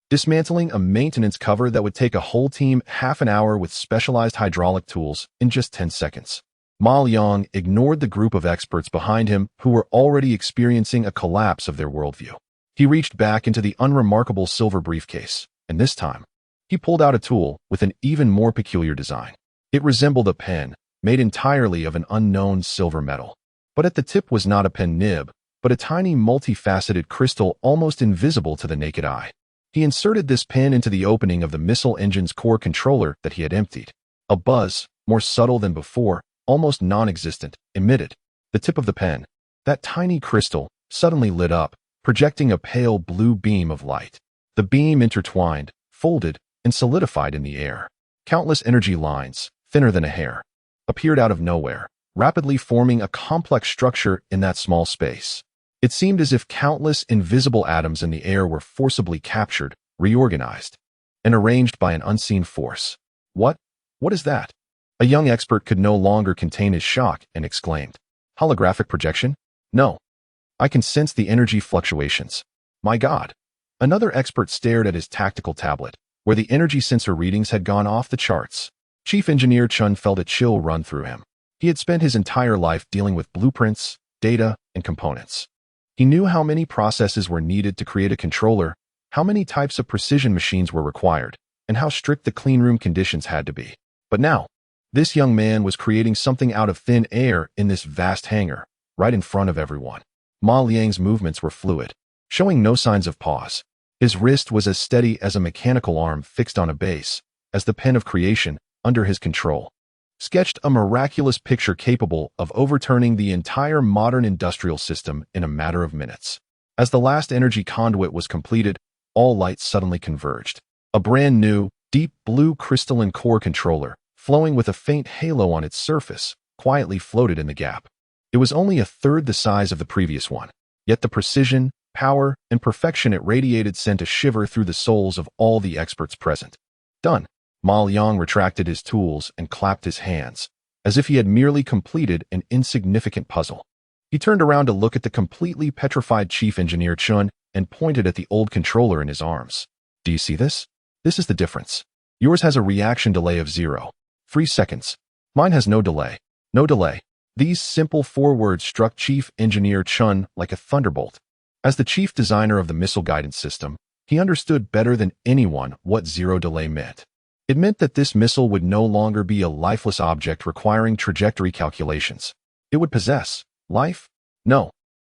dismantling a maintenance cover that would take a whole team half an hour with specialized hydraulic tools in just 10 seconds. Ma Liang ignored the group of experts behind him who were already experiencing a collapse of their worldview. He reached back into the unremarkable silver briefcase, and this time, he pulled out a tool with an even more peculiar design. It resembled a pen, made entirely of an unknown silver metal. But at the tip was not a pen nib, but a tiny multifaceted crystal almost invisible to the naked eye. He inserted this pen into the opening of the missile engine's core controller that he had emptied. A buzz, more subtle than before, almost non-existent, emitted. The tip of the pen, that tiny crystal, suddenly lit up, projecting a pale blue beam of light. The beam intertwined, folded, and solidified in the air. Countless energy lines, thinner than a hair, appeared out of nowhere, rapidly forming a complex structure in that small space. It seemed as if countless invisible atoms in the air were forcibly captured, reorganized, and arranged by an unseen force. What? What is that? A young expert could no longer contain his shock and exclaimed, "Holographic projection? No. I can sense the energy fluctuations. My God." Another expert stared at his tactical tablet, where the energy sensor readings had gone off the charts. Chief Engineer Chun felt a chill run through him. He had spent his entire life dealing with blueprints, data, and components. He knew how many processes were needed to create a controller, how many types of precision machines were required, and how strict the cleanroom conditions had to be. But now, this young man was creating something out of thin air in this vast hangar, right in front of everyone. Ma Liang's movements were fluid, showing no signs of pause. His wrist was as steady as a mechanical arm fixed on a base, as the pen of creation, under his control, sketched a miraculous picture capable of overturning the entire modern industrial system in a matter of minutes. As the last energy conduit was completed, all lights suddenly converged. A brand new, deep blue crystalline core controller, flowing with a faint halo on its surface, quietly floated in the gap. It was only a third the size of the previous one, yet the precision, power, and perfection it radiated sent a shiver through the souls of all the experts present. Done. Ma Liang retracted his tools and clapped his hands, as if he had merely completed an insignificant puzzle. He turned around to look at the completely petrified Chief Engineer Chun and pointed at the old controller in his arms. Do you see this? This is the difference. Yours has a reaction delay of 0.3 seconds. Mine has no delay. No delay. These simple 4 words struck Chief Engineer Chun like a thunderbolt. As the chief designer of the missile guidance system, he understood better than anyone what zero delay meant. It meant that this missile would no longer be a lifeless object requiring trajectory calculations. It would possess life? No.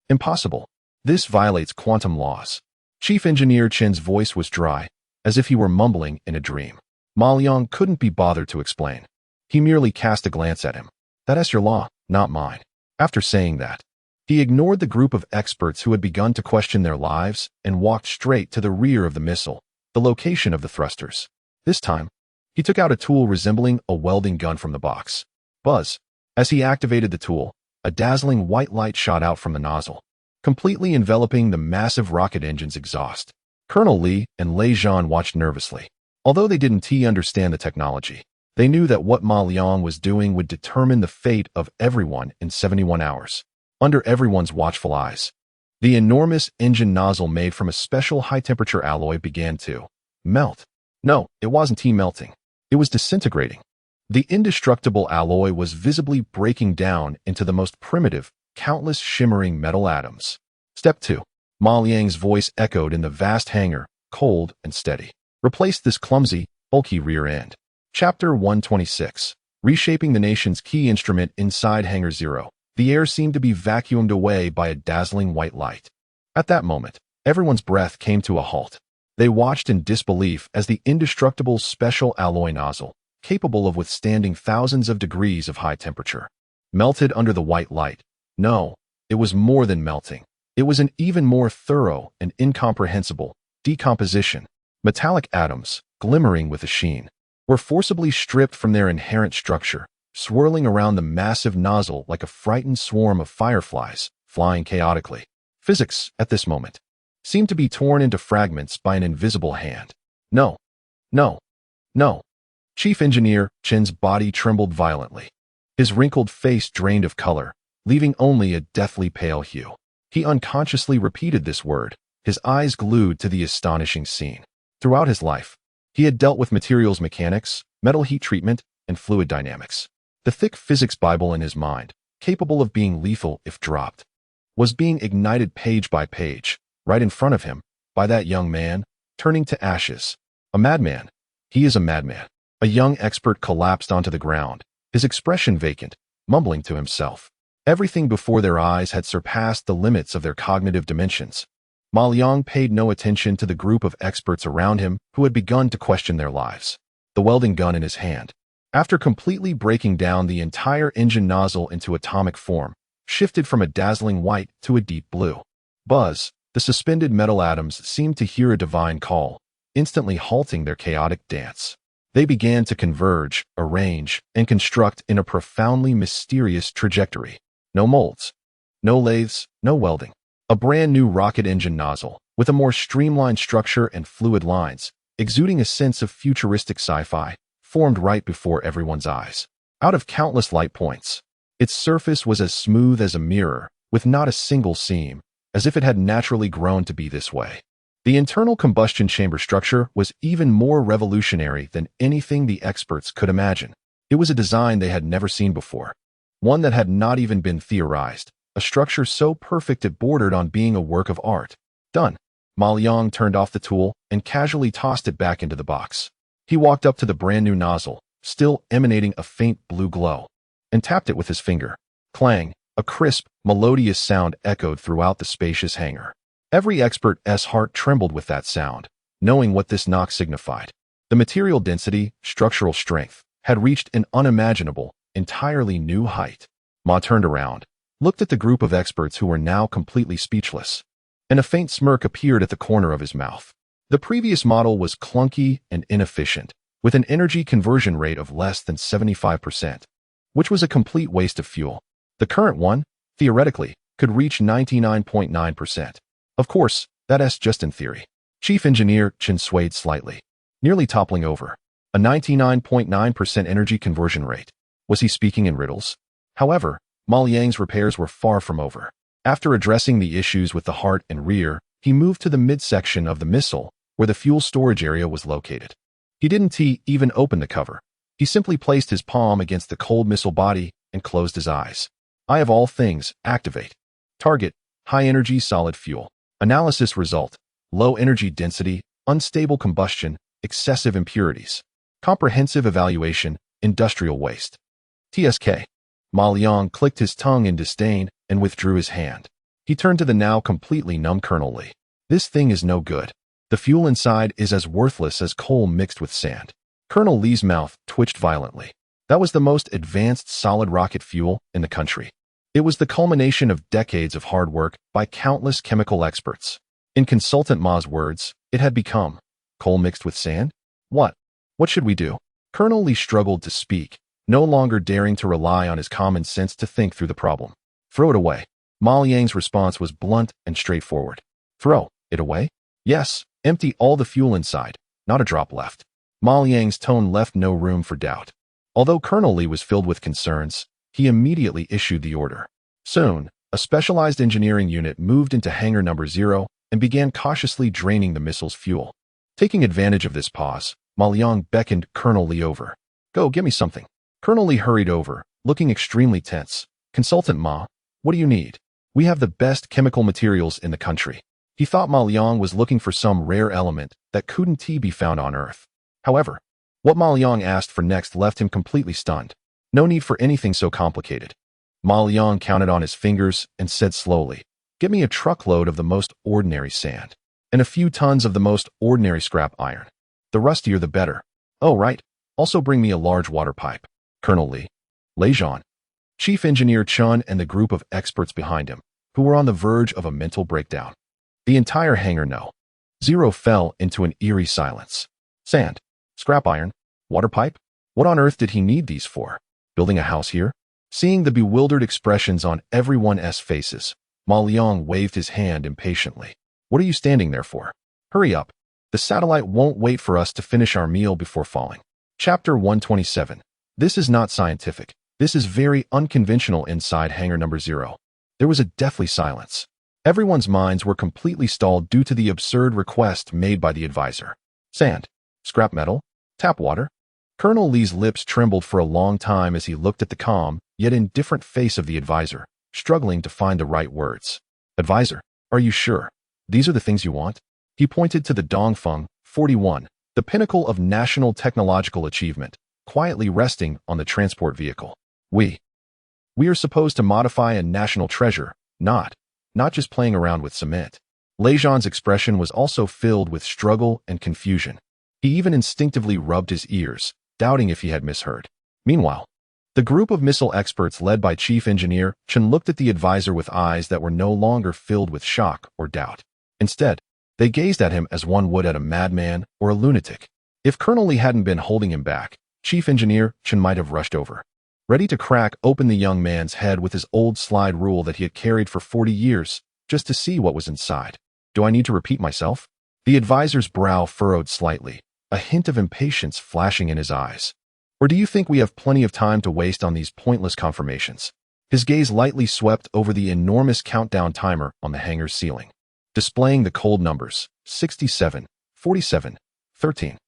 Impossible. This violates quantum laws. Chief Engineer Chen's voice was dry, as if he were mumbling in a dream. Ma Liang couldn't be bothered to explain. He merely cast a glance at him. That's your law, not mine. After saying that, he ignored the group of experts who had begun to question their lives and walked straight to the rear of the missile, the location of the thrusters. This time, he took out a tool resembling a welding gun from the box. Buzz. As he activated the tool, a dazzling white light shot out from the nozzle, completely enveloping the massive rocket engine's exhaust. Colonel Li and Lei Zhan watched nervously. Although they didn't understand the technology, they knew that what Ma Liang was doing would determine the fate of everyone in 71 hours. Under everyone's watchful eyes, the enormous engine nozzle made from a special high-temperature alloy began to melt. No, it wasn't melting. It was disintegrating. The indestructible alloy was visibly breaking down into the most primitive, countless shimmering metal atoms. Step 2. Ma Liang's voice echoed in the vast hangar, cold and steady. Replace this clumsy, bulky rear end. Chapter 126. Reshaping the nation's key instrument inside Hangar 0. The air seemed to be vacuumed away by a dazzling white light. At that moment, everyone's breath came to a halt. They watched in disbelief as the indestructible special alloy nozzle, capable of withstanding thousands of degrees of high temperature, melted under the white light. No, it was more than melting. It was an even more thorough and incomprehensible decomposition. Metallic atoms, glimmering with a sheen, were forcibly stripped from their inherent structure, swirling around the massive nozzle like a frightened swarm of fireflies, flying chaotically. Physics, at this moment, seemed to be torn into fragments by an invisible hand. No. No. No. Chief Engineer Chen's body trembled violently. His wrinkled face drained of color, leaving only a deathly pale hue. He unconsciously repeated this word, his eyes glued to the astonishing scene. Throughout his life, he had dealt with materials mechanics, metal heat treatment, and fluid dynamics. The thick physics Bible in his mind, capable of being lethal if dropped, was being ignited page by page, right in front of him, by that young man, turning to ashes. A madman. He is a madman. A young expert collapsed onto the ground, his expression vacant, mumbling to himself. Everything before their eyes had surpassed the limits of their cognitive dimensions. Ma Liang paid no attention to the group of experts around him who had begun to question their lives. The welding gun in his hand, after completely breaking down the entire engine nozzle into atomic form, shifted from a dazzling white to a deep blue. Buzz. The suspended metal atoms seemed to hear a divine call, instantly halting their chaotic dance. They began to converge, arrange, and construct in a profoundly mysterious trajectory. No molds, no lathes, no welding. A brand new rocket engine nozzle, with a more streamlined structure and fluid lines, exuding a sense of futuristic sci-fi, formed right before everyone's eyes. Out of countless light points, its surface was as smooth as a mirror, with not a single seam, as if it had naturally grown to be this way. The internal combustion chamber structure was even more revolutionary than anything the experts could imagine. It was a design they had never seen before, one that had not even been theorized, a structure so perfect it bordered on being a work of art. Done. Ma Liang turned off the tool and casually tossed it back into the box. He walked up to the brand new nozzle, still emanating a faint blue glow, and tapped it with his finger. Clang. A crisp, melodious sound echoed throughout the spacious hangar. Every expert's heart trembled with that sound, knowing what this knock signified. The material density, structural strength, had reached an unimaginable, entirely new height. Ma turned around, looked at the group of experts who were now completely speechless, and a faint smirk appeared at the corner of his mouth. The previous model was clunky and inefficient, with an energy conversion rate of less than 75%, which was a complete waste of fuel. The current one, theoretically, could reach 99.9%. Of course, that's just in theory. Chief Engineer Chen swayed slightly, nearly toppling over. A 99.9% energy conversion rate. Was he speaking in riddles? However, Ma Liang's repairs were far from over. After addressing the issues with the heart and rear, he moved to the midsection of the missile, where the fuel storage area was located. He didn't even open the cover. He simply placed his palm against the cold missile body and closed his eyes. Eye of all things, activate. Target, high-energy solid fuel. Analysis result, low energy density, unstable combustion, excessive impurities. Comprehensive evaluation, industrial waste. TSK. Ma Liang clicked his tongue in disdain and withdrew his hand. He turned to the now completely numb Colonel Lee. This thing is no good. The fuel inside is as worthless as coal mixed with sand. Colonel Lee's mouth twitched violently. That was the most advanced solid rocket fuel in the country. It was the culmination of decades of hard work by countless chemical experts. In Consultant Ma's words, it had become coal mixed with sand? What? What should we do? Colonel Lee struggled to speak, no longer daring to rely on his common sense to think through the problem. Throw it away. Ma Liang's response was blunt and straightforward. Throw it away? Yes, empty all the fuel inside, not a drop left. Ma Liang's tone left no room for doubt. Although Colonel Lee was filled with concerns, he immediately issued the order. Soon, a specialized engineering unit moved into hangar number 0 and began cautiously draining the missile's fuel. Taking advantage of this pause, Ma Liang beckoned Colonel Lee over. Go, give me something. Colonel Lee hurried over, looking extremely tense. Consultant Ma, what do you need? We have the best chemical materials in the country. He thought Ma Liang was looking for some rare element that couldn't be found on Earth. However, what Ma Liang asked for next left him completely stunned. No need for anything so complicated. Ma Liang counted on his fingers and said slowly, "Get me a truckload of the most ordinary sand, and a few tons of the most ordinary scrap iron. The rustier the better. Oh, right. Also bring me a large water pipe." Colonel Lee, Lejean, Chief Engineer Chun and the group of experts behind him, who were on the verge of a mental breakdown. The entire hangar No. 0 fell into an eerie silence. Sand, scrap iron, water pipe? What on earth did he need these for? Building a house here? Seeing the bewildered expressions on everyone's faces, Ma Liang waved his hand impatiently. What are you standing there for? Hurry up. The satellite won't wait for us to finish our meal before falling. Chapter 127. This is not scientific. This is very unconventional inside hangar number 0. There was a deathly silence. Everyone's minds were completely stalled due to the absurd request made by the advisor. Sand, scrap metal, tap water. Colonel Lee's lips trembled for a long time as he looked at the calm, yet indifferent face of the advisor, struggling to find the right words. Advisor, are you sure? These are the things you want? He pointed to the Dongfeng 41, the pinnacle of national technological achievement, quietly resting on the transport vehicle. We are supposed to modify a national treasure, not just playing around with cement. Lejean's expression was also filled with struggle and confusion. He even instinctively rubbed his ears, doubting if he had misheard. Meanwhile, the group of missile experts led by Chief Engineer Chen looked at the advisor with eyes that were no longer filled with shock or doubt. Instead, they gazed at him as one would at a madman or a lunatic. If Colonel Lee hadn't been holding him back, Chief Engineer Chen might have rushed over, ready to crack open the young man's head with his old slide rule that he had carried for 40 years, just to see what was inside. Do I need to repeat myself? The advisor's brow furrowed slightly, a hint of impatience flashing in his eyes. Or do you think we have plenty of time to waste on these pointless confirmations? His gaze lightly swept over the enormous countdown timer on the hangar's ceiling, displaying the cold numbers, 67, 47, 13.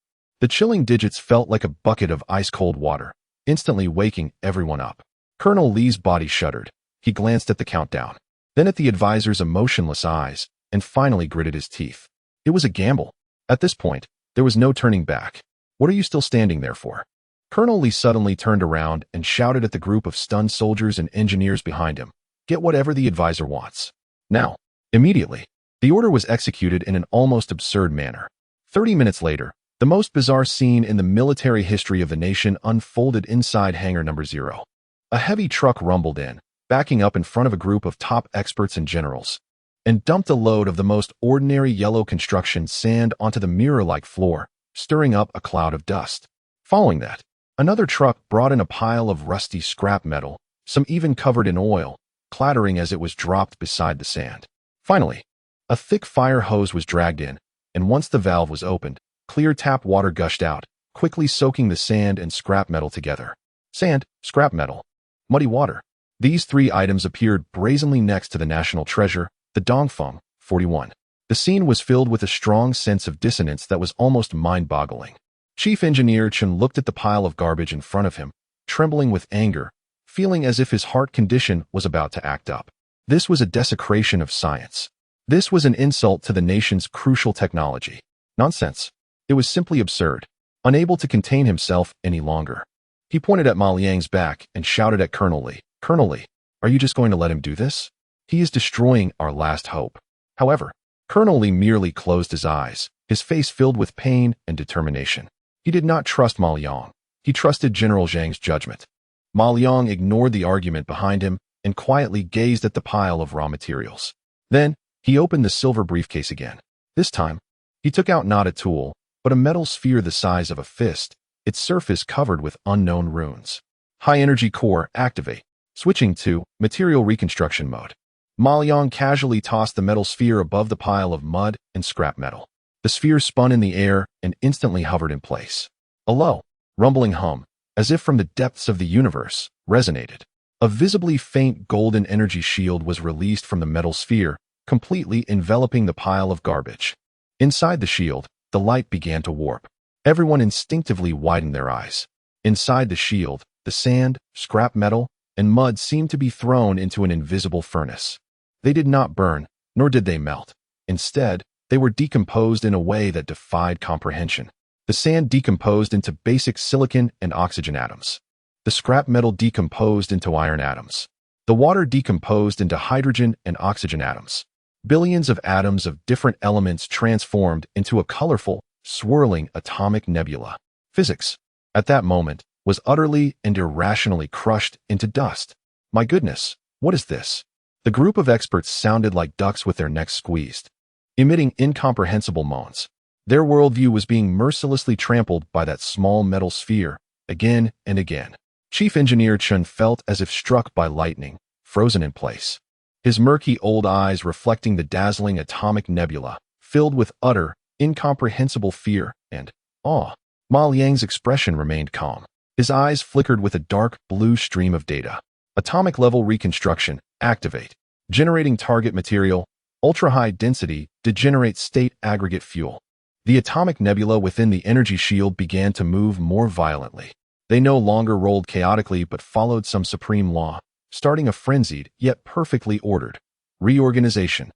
The chilling digits felt like a bucket of ice-cold water, instantly waking everyone up. Colonel Lee's body shuddered. He glanced at the countdown, then at the advisor's emotionless eyes, and finally gritted his teeth. It was a gamble. At this point, there was no turning back. What are you still standing there for? Colonel Lee suddenly turned around and shouted at the group of stunned soldiers and engineers behind him. Get whatever the advisor wants. Now. Immediately. The order was executed in an almost absurd manner. 30 minutes later, the most bizarre scene in the military history of the nation unfolded inside hangar number 0. A heavy truck rumbled in, backing up in front of a group of top experts and generals, and dumped a load of the most ordinary yellow construction sand onto the mirror-like floor, stirring up a cloud of dust. Following that, another truck brought in a pile of rusty scrap metal, some even covered in oil, clattering as it was dropped beside the sand. Finally, a thick fire hose was dragged in, and once the valve was opened, clear tap water gushed out, quickly soaking the sand and scrap metal together. Sand, scrap metal, muddy water. These three items appeared brazenly next to the national treasure, the Dongfeng 41. The scene was filled with a strong sense of dissonance that was almost mind-boggling. Chief Engineer Chen looked at the pile of garbage in front of him, trembling with anger, feeling as if his heart condition was about to act up. This was a desecration of science. This was an insult to the nation's crucial technology. Nonsense. It was simply absurd. Unable to contain himself any longer, he pointed at Ma Liang's back and shouted at Colonel Li. Colonel Li, are you just going to let him do this? He is destroying our last hope. However, Colonel Li merely closed his eyes, his face filled with pain and determination. He did not trust Ma Liang. He trusted General Zhang's judgment. Ma Liang ignored the argument behind him and quietly gazed at the pile of raw materials. Then, he opened the silver briefcase again. This time, he took out not a tool, but a metal sphere the size of a fist, its surface covered with unknown runes. High-energy core activate. Switching to material reconstruction mode. Ma Liang casually tossed the metal sphere above the pile of mud and scrap metal. The sphere spun in the air and instantly hovered in place. A low, rumbling hum, as if from the depths of the universe, resonated. A visibly faint golden energy shield was released from the metal sphere, completely enveloping the pile of garbage. Inside the shield, the light began to warp. Everyone instinctively widened their eyes. Inside the shield, the sand, scrap metal, and mud seemed to be thrown into an invisible furnace. They did not burn, nor did they melt. Instead, they were decomposed in a way that defied comprehension. The sand decomposed into basic silicon and oxygen atoms. The scrap metal decomposed into iron atoms. The water decomposed into hydrogen and oxygen atoms. Billions of atoms of different elements transformed into a colorful, swirling atomic nebula. Physics, at that moment, was utterly and irrationally crushed into dust. My goodness, what is this? The group of experts sounded like ducks with their necks squeezed, emitting incomprehensible moans. Their worldview was being mercilessly trampled by that small metal sphere, again and again. Chief Engineer Chen felt as if struck by lightning, frozen in place. His murky old eyes reflecting the dazzling atomic nebula, filled with utter, incomprehensible fear and awe. Ma Liang's expression remained calm. His eyes flickered with a dark blue stream of data. Atomic level reconstruction, activate. Generating target material, ultra-high density, degenerate state aggregate fuel. The atomic nebula within the energy shield began to move more violently. They no longer rolled chaotically but followed some supreme law, starting a frenzied, yet perfectly ordered reorganization.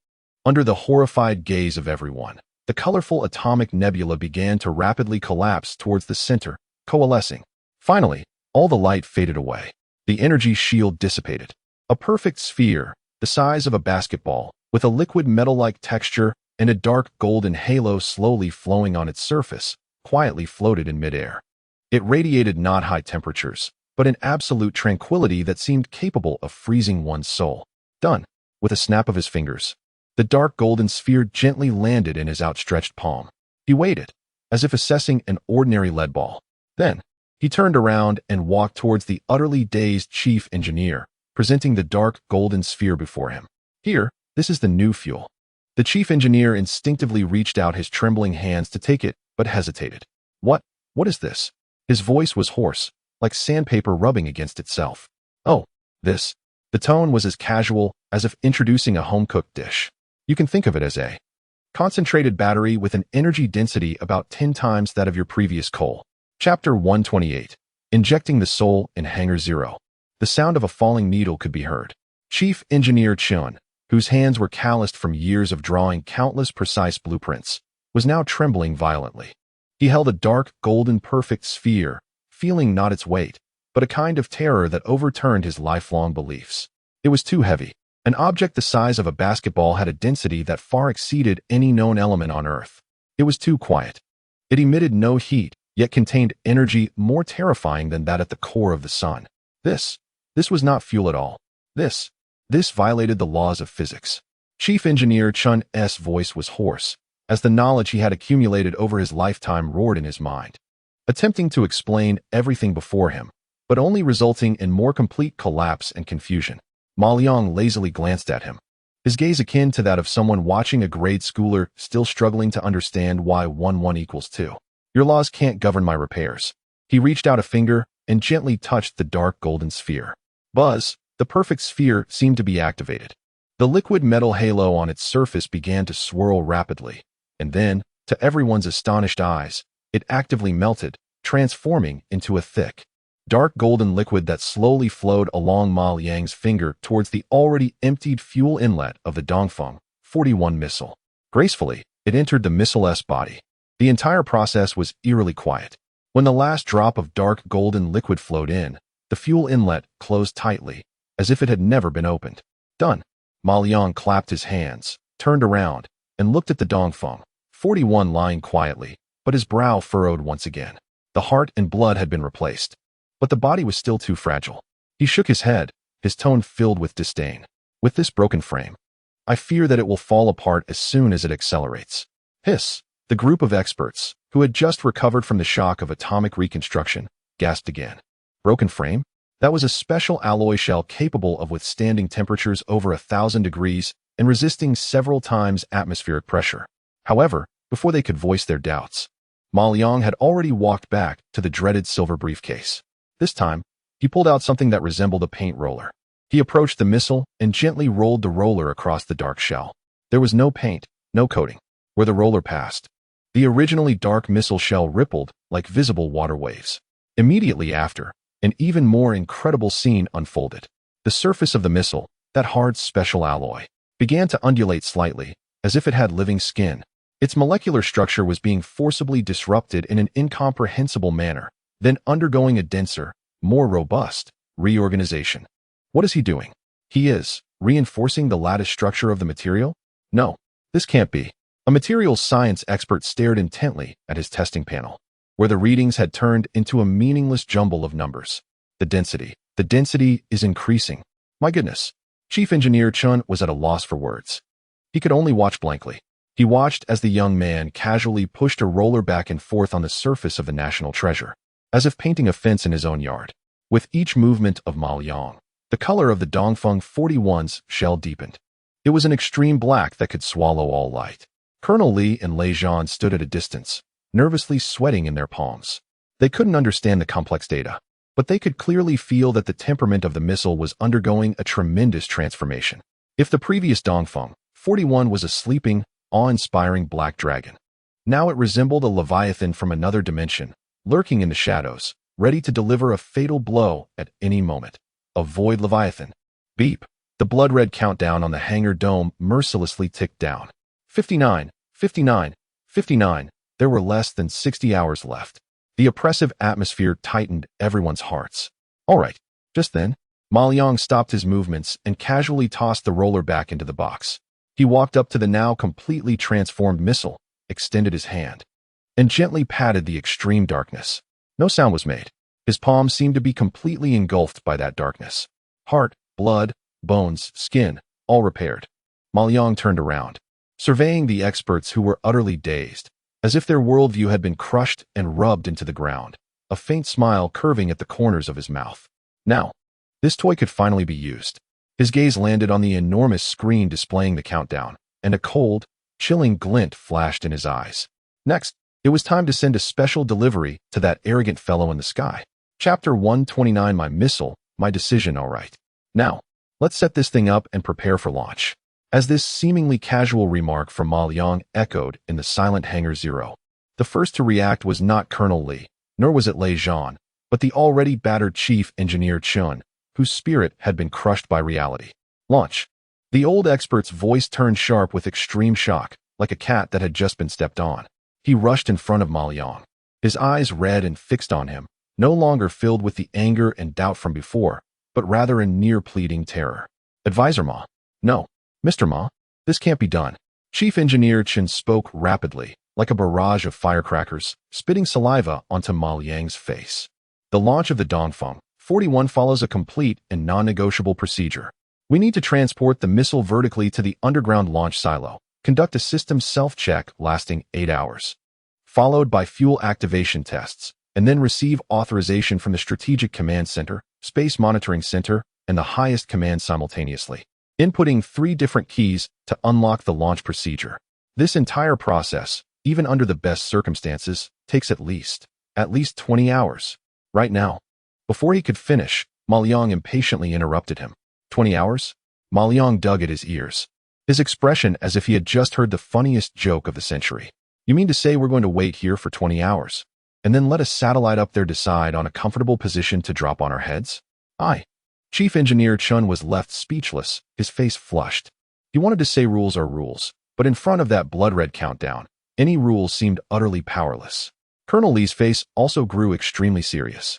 Under the horrified gaze of everyone, the colorful atomic nebula began to rapidly collapse towards the center, coalescing. Finally, all the light faded away. The energy shield dissipated. A perfect sphere, the size of a basketball, with a liquid metal-like texture and a dark golden halo slowly flowing on its surface, quietly floated in midair. It radiated not high temperatures, but an absolute tranquility that seemed capable of freezing one's soul. Done. With a snap of his fingers, the dark golden sphere gently landed in his outstretched palm. He waited, as if assessing an ordinary lead ball. Then, he turned around and walked towards the utterly dazed chief engineer, presenting the dark golden sphere before him. Here, this is the new fuel. The chief engineer instinctively reached out his trembling hands to take it, but hesitated. What is this? His voice was hoarse, like sandpaper rubbing against itself. Oh, this. The tone was as casual as if introducing a home-cooked dish. You can think of it as a concentrated battery with an energy density about 10 times that of your previous coal. Chapter 128. Injecting the soul in Hangar 0. The sound of a falling needle could be heard. Chief Engineer Chen, whose hands were calloused from years of drawing countless precise blueprints, was now trembling violently. He held a dark, golden perfect sphere, feeling not its weight, but a kind of terror that overturned his lifelong beliefs. It was too heavy. An object the size of a basketball had a density that far exceeded any known element on Earth. It was too quiet. It emitted no heat, yet contained energy more terrifying than that at the core of the sun. This was not fuel at all. This violated the laws of physics. Chief Engineer Chun's voice was hoarse, as the knowledge he had accumulated over his lifetime roared in his mind, attempting to explain everything before him, but only resulting in more complete collapse and confusion. Ma Liang lazily glanced at him, his gaze akin to that of someone watching a grade schooler still struggling to understand why 1 equals 2. Your laws can't govern my repairs. He reached out a finger and gently touched the dark golden sphere. Buzz, The perfect sphere seemed to be activated. The liquid metal halo on its surface began to swirl rapidly, and then, to everyone's astonished eyes, it actively melted, transforming into a thick, dark golden liquid that slowly flowed along Ma Liang's finger towards the already emptied fuel inlet of the Dongfeng 41 missile. Gracefully, it entered the missile's body. The entire process was eerily quiet. When the last drop of dark golden liquid flowed in, the fuel inlet closed tightly, as if it had never been opened. Done. Ma Liang clapped his hands, turned around, and looked at the Dongfeng 41 lying quietly, but his brow furrowed once again. The heart and blood had been replaced, but the body was still too fragile. He shook his head, his tone filled with disdain. With this broken frame, I fear that it will fall apart as soon as it accelerates. Hiss. The group of experts, who had just recovered from the shock of atomic reconstruction, gasped again. Broken frame? That was a special alloy shell capable of withstanding temperatures over 1,000 degrees and resisting several times atmospheric pressure. However, before they could voice their doubts, Ma Liang had already walked back to the dreaded silver briefcase. This time, he pulled out something that resembled a paint roller. He approached the missile and gently rolled the roller across the dark shell. There was no paint, no coating. Where the roller passed, the originally dark missile shell rippled like visible water waves. Immediately after, an even more incredible scene unfolded. The surface of the missile, that hard special alloy, began to undulate slightly, as if it had living skin. Its molecular structure was being forcibly disrupted in an incomprehensible manner, then undergoing a denser, more robust reorganization. What is he doing? He is reinforcing the lattice structure of the material? No, this can't be. A materials science expert stared intently at his testing panel, where the readings had turned into a meaningless jumble of numbers. The density is increasing. My goodness. Chief Engineer Chun was at a loss for words. He could only watch blankly. He watched as the young man casually pushed a roller back and forth on the surface of the national treasure, as if painting a fence in his own yard. With each movement of Ma Liang, the color of the Dongfeng 41's shell deepened. It was an extreme black that could swallow all light. Colonel Li and Lei Zhan stood at a distance, nervously sweating in their palms. They couldn't understand the complex data, but they could clearly feel that the temperament of the missile was undergoing a tremendous transformation. If the previous Dongfeng 41 was a sleeping, awe-inspiring black dragon, now it resembled a leviathan from another dimension, lurking in the shadows, ready to deliver a fatal blow at any moment. A void leviathan. Beep. The blood-red countdown on the hangar dome mercilessly ticked down. 59, 59, 59. There were less than 60 hours left. The oppressive atmosphere tightened everyone's hearts. All right. Just then, Ma Liang stopped his movements and casually tossed the roller back into the box. He walked up to the now completely transformed missile, extended his hand, and gently patted the extreme darkness. No sound was made. His palms seemed to be completely engulfed by that darkness. Heart, blood, bones, skin, all repaired. Ma Liang turned around, surveying the experts who were utterly dazed, as if their worldview had been crushed and rubbed into the ground, a faint smile curving at the corners of his mouth. Now, this toy could finally be used. His gaze landed on the enormous screen displaying the countdown, and a cold, chilling glint flashed in his eyes. Next, it was time to send a special delivery to that arrogant fellow in the sky. Chapter 129. My missile, my decision, all right. Now, let's set this thing up and prepare for launch. As this seemingly casual remark from Ma Liang echoed in the silent Hangar 0, the first to react was not Colonel Li, nor was it Lei Zhan, but the already battered Chief Engineer Chun, whose spirit had been crushed by reality. Launch. The old expert's voice turned sharp with extreme shock, like a cat that had just been stepped on. He rushed in front of Ma Liang, his eyes red and fixed on him, no longer filled with the anger and doubt from before, but rather in near-pleading terror. Advisor Ma. No. Mr. Ma, this can't be done. Chief Engineer Chen spoke rapidly, like a barrage of firecrackers, spitting saliva onto Ma Liang's face. The launch of the Dongfeng 41 follows a complete and non-negotiable procedure. We need to transport the missile vertically to the underground launch silo, conduct a system self-check lasting 8 hours, followed by fuel activation tests, and then receive authorization from the Strategic Command Center, Space Monitoring Center, and the highest command simultaneously, inputting 3 different keys to unlock the launch procedure. This entire process, even under the best circumstances, takes at least 20 hours. Right now. Before he could finish, Ma Liang impatiently interrupted him. 20 hours? Ma Liang dug at his ears, his expression as if he had just heard the funniest joke of the century. You mean to say we're going to wait here for 20 hours? And then let a satellite up there decide on a comfortable position to drop on our heads? Aye. Chief Engineer Chun was left speechless, his face flushed. He wanted to say rules are rules, but in front of that blood-red countdown, any rules seemed utterly powerless. Colonel Lee's face also grew extremely serious.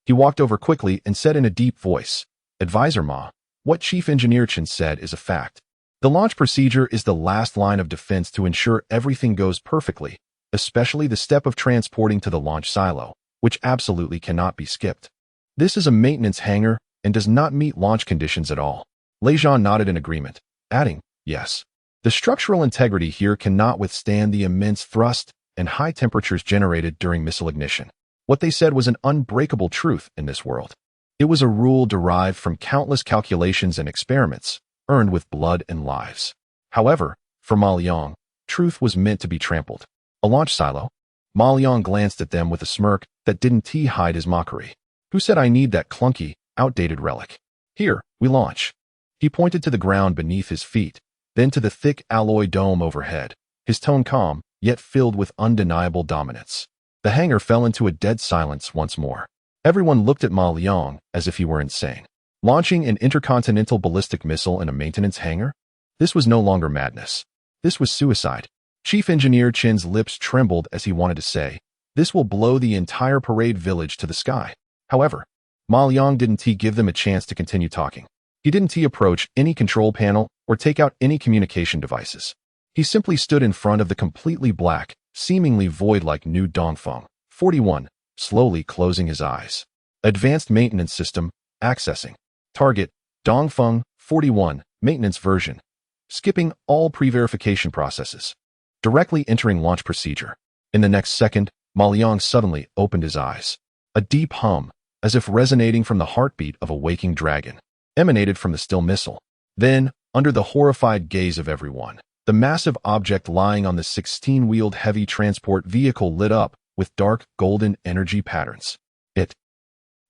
He walked over quickly and said in a deep voice, Advisor Ma, what Chief Engineer Chen said is a fact. The launch procedure is the last line of defense to ensure everything goes perfectly, especially the step of transporting to the launch silo, which absolutely cannot be skipped. This is a maintenance hangar and does not meet launch conditions at all. Lejean nodded in agreement, adding, yes. The structural integrity here cannot withstand the immense thrust and high temperatures generated during missile ignition. What they said was an unbreakable truth in this world. It was a rule derived from countless calculations and experiments, earned with blood and lives. However, for Ma Liang, truth was meant to be trampled. A launch silo? Ma Liang glanced at them with a smirk that didn't hide his mockery. Who said I need that clunky, outdated relic? Here, we launch. He pointed to the ground beneath his feet, then to the thick alloy dome overhead, his tone calm, yet filled with undeniable dominance. The hangar fell into a dead silence once more. Everyone looked at Ma Liang as if he were insane. Launching an intercontinental ballistic missile in a maintenance hangar? This was no longer madness. This was suicide. Chief Engineer Chen's lips trembled as he wanted to say, this will blow the entire parade village to the sky. However, Ma Liang didn't give them a chance to continue talking. He didn't approach any control panel or take out any communication devices. He simply stood in front of the completely black, seemingly void-like new Dongfeng 41, slowly closing his eyes. Advanced maintenance system, accessing. Target, Dongfeng 41, maintenance version. Skipping all pre-verification processes. Directly entering launch procedure. In the next second, Ma Liang suddenly opened his eyes. A deep hum, as if resonating from the heartbeat of a waking dragon, emanated from the still missile. Then, under the horrified gaze of everyone, the massive object lying on the 16-wheeled heavy transport vehicle lit up with dark golden energy patterns. It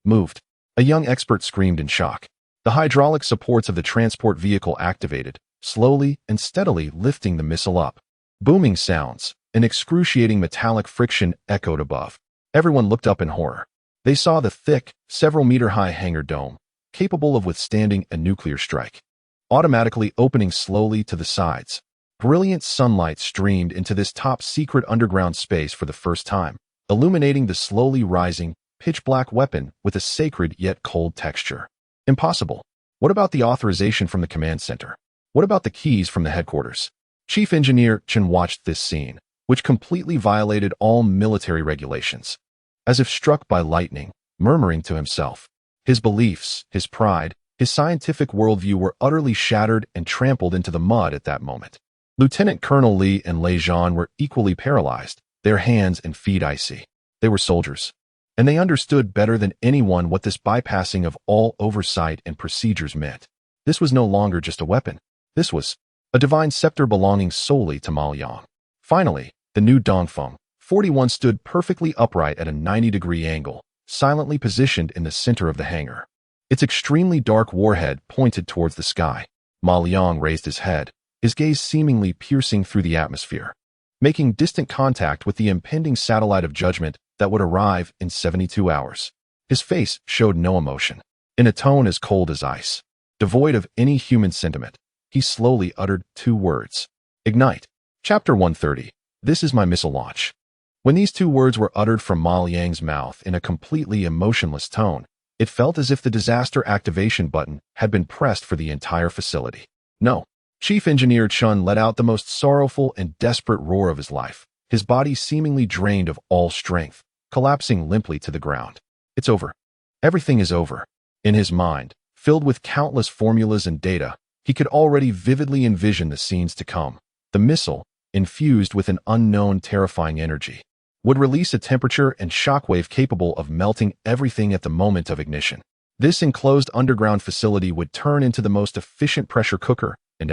moved. A young expert screamed in shock. The hydraulic supports of the transport vehicle activated, slowly and steadily lifting the missile up. Booming sounds, and excruciating metallic friction echoed above. Everyone looked up in horror. They saw the thick, several-meter-high hangar dome, capable of withstanding a nuclear strike, automatically opening slowly to the sides. Brilliant sunlight streamed into this top-secret underground space for the first time, illuminating the slowly rising, pitch-black weapon with a sacred yet cold texture. Impossible. What about the authorization from the command center? What about the keys from the headquarters? Chief Engineer Chen watched this scene, which completely violated all military regulations. As if struck by lightning, murmuring to himself. His beliefs, his pride, his scientific worldview were utterly shattered and trampled into the mud at that moment. Lieutenant Colonel Lee and Lei Zhan were equally paralyzed, their hands and feet icy. They were soldiers, and they understood better than anyone what this bypassing of all oversight and procedures meant. This was no longer just a weapon. This was a divine scepter belonging solely to Ma Liang. Finally, the new Dongfeng 41 stood perfectly upright at a 90-degree angle, silently positioned in the center of the hangar. Its extremely dark warhead pointed towards the sky. Ma Liang raised his head, his gaze seemingly piercing through the atmosphere, making distant contact with the impending satellite of judgment that would arrive in 72 hours. His face showed no emotion. In a tone as cold as ice, devoid of any human sentiment, he slowly uttered 2 words. Ignite. Chapter 130. This is my missile launch. When these 2 words were uttered from Ma Liang's mouth in a completely emotionless tone, it felt as if the disaster activation button had been pressed for the entire facility. No. Chief Engineer Chun let out the most sorrowful and desperate roar of his life, his body seemingly drained of all strength, collapsing limply to the ground. It's over. Everything is over. In his mind, filled with countless formulas and data, he could already vividly envision the scenes to come. The missile, infused with an unknown terrifying energy, would release a temperature and shockwave capable of melting everything at the moment of ignition. This enclosed underground facility would turn into the most efficient pressure cooker, and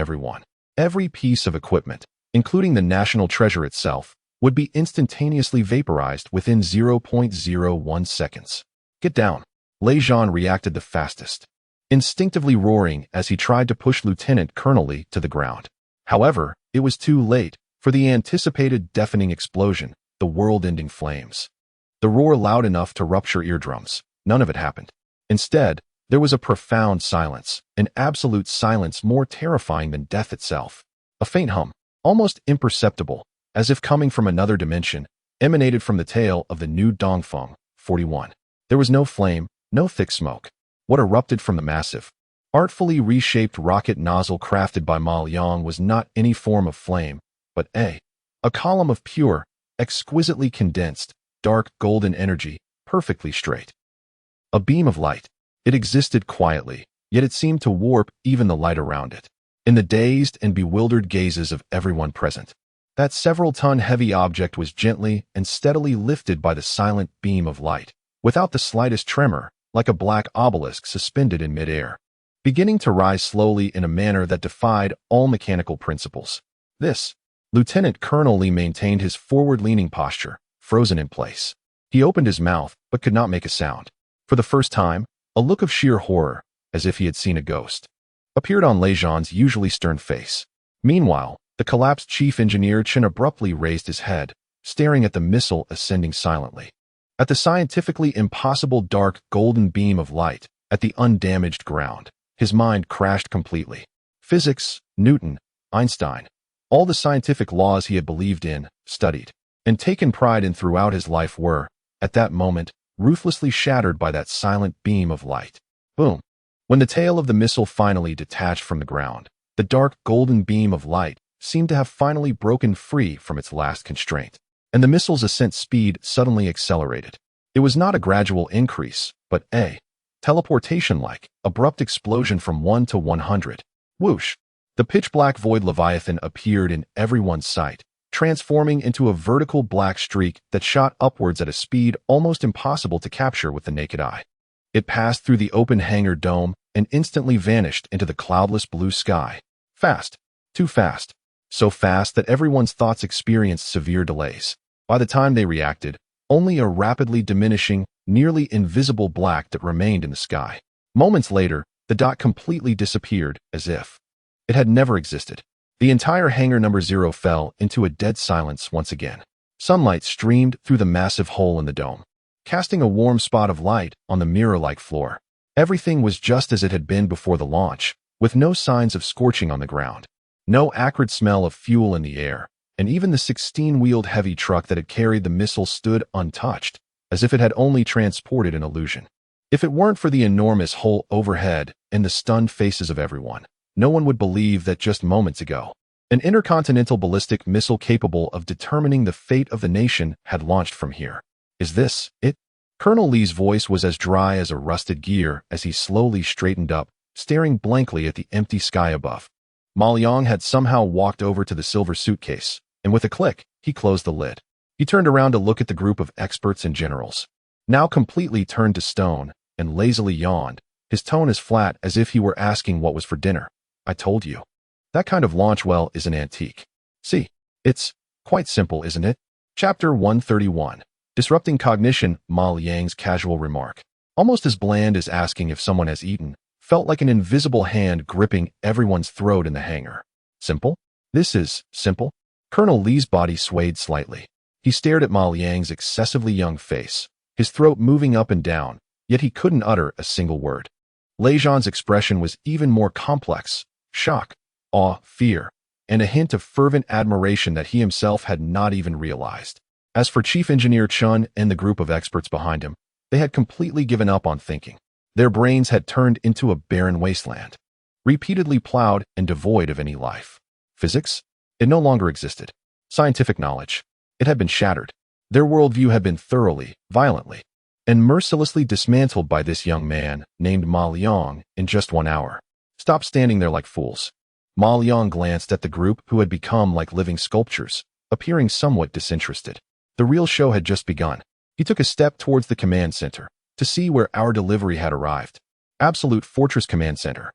every piece of equipment, including the national treasure itself, would be instantaneously vaporized within 0.01 seconds. Get down. Lei Zhan reacted the fastest. instinctively roaring as he tried to push Lieutenant Colonel Lee to the ground. However, it was too late for the anticipated deafening explosion, the world-ending flames. The roar loud enough to rupture eardrums. None of it happened. Instead, there was a profound silence, an absolute silence more terrifying than death itself. A faint hum, almost imperceptible, as if coming from another dimension, emanated from the tail of the new Dongfeng 41. There was no flame, no thick smoke. What erupted from the massive, artfully reshaped rocket nozzle crafted by Ma Liang was not any form of flame, but a column of pure, exquisitely condensed, dark golden energy, perfectly straight. A beam of light. It existed quietly, yet it seemed to warp even the light around it. In the dazed and bewildered gazes of everyone present, that several-ton heavy object was gently and steadily lifted by the silent beam of light, without the slightest tremor, like a black obelisk suspended in midair, beginning to rise slowly in a manner that defied all mechanical principles. This, Lieutenant Colonel Lee maintained his forward-leaning posture, frozen in place. He opened his mouth, but could not make a sound. For the first time, a look of sheer horror, as if he had seen a ghost, appeared on Leijon's usually stern face. Meanwhile, the collapsed chief engineer Chen abruptly raised his head, staring at the missile ascending silently. At the scientifically impossible dark golden beam of light, at the undamaged ground, his mind crashed completely. Physics, Newton, Einstein, all the scientific laws he had believed in, studied, and taken pride in throughout his life were, at that moment, ruthlessly shattered by that silent beam of light. Boom. When the tail of the missile finally detached from the ground, the dark golden beam of light seemed to have finally broken free from its last constraint, and the missile's ascent speed suddenly accelerated. It was not a gradual increase, but a teleportation-like, abrupt explosion from 1 to 100. Whoosh! The pitch-black void Leviathan appeared in everyone's sight, transforming into a vertical black streak that shot upwards at a speed almost impossible to capture with the naked eye. It passed through the open hangar dome and instantly vanished into the cloudless blue sky. Fast. Too fast. So fast that everyone's thoughts experienced severe delays. By the time they reacted, only a rapidly diminishing, nearly invisible black dot remained in the sky. Moments later, the dot completely disappeared, as if it had never existed. The entire hangar number 0 fell into a dead silence once again. Sunlight streamed through the massive hole in the dome, casting a warm spot of light on the mirror-like floor. Everything was just as it had been before the launch, with no signs of scorching on the ground, no acrid smell of fuel in the air, and even the 16-wheeled heavy truck that had carried the missile stood untouched, as if it had only transported an illusion. If it weren't for the enormous hole overhead and the stunned faces of everyone, no one would believe that just moments ago, an intercontinental ballistic missile capable of determining the fate of the nation had launched from here. Is this it? Colonel Lee's voice was as dry as a rusted gear as he slowly straightened up, staring blankly at the empty sky above. Ma Liang had somehow walked over to the silver suitcase, and with a click, he closed the lid. He turned around to look at the group of experts and generals, now completely turned to stone, and lazily yawned, his tone as flat as if he were asking what was for dinner. I told you. That kind of launch well is an antique. See, it's quite simple, isn't it? Chapter 131. Disrupting Cognition. Ma Liang's casual remark, almost as bland as asking if someone has eaten, felt like an invisible hand gripping everyone's throat in the hangar. Simple? This is simple? Colonel Lee's body swayed slightly. He stared at Ma Liang's excessively young face, his throat moving up and down, yet he couldn't utter a single word. Leijon's expression was even more complex. Shock, awe, fear, and a hint of fervent admiration that he himself had not even realized. As for Chief Engineer Chun and the group of experts behind him, they had completely given up on thinking. Their brains had turned into a barren wasteland, repeatedly plowed and devoid of any life. Physics? It no longer existed. Scientific knowledge? It had been shattered. Their worldview had been thoroughly, violently, and mercilessly dismantled by this young man, named Ma Liang, in just 1 hour. Stop standing there like fools. Ma Liang glanced at the group who had become like living sculptures, appearing somewhat disinterested. The real show had just begun. He took a step towards the command center, to see where our delivery had arrived. Absolute Fortress Command Center.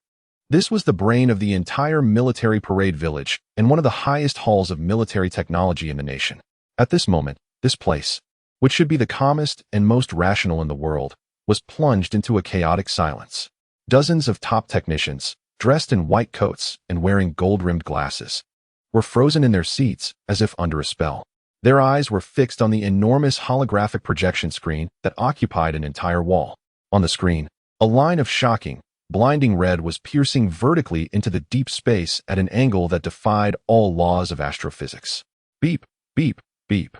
This was the brain of the entire military parade village and one of the highest halls of military technology in the nation. At this moment, this place, which should be the calmest and most rational in the world, was plunged into a chaotic silence. Dozens of top technicians, dressed in white coats and wearing gold-rimmed glasses, were frozen in their seats as if under a spell. Their eyes were fixed on the enormous holographic projection screen that occupied an entire wall. On the screen, a line of shocking, blinding red was piercing vertically into the deep space at an angle that defied all laws of astrophysics. Beep, beep, beep.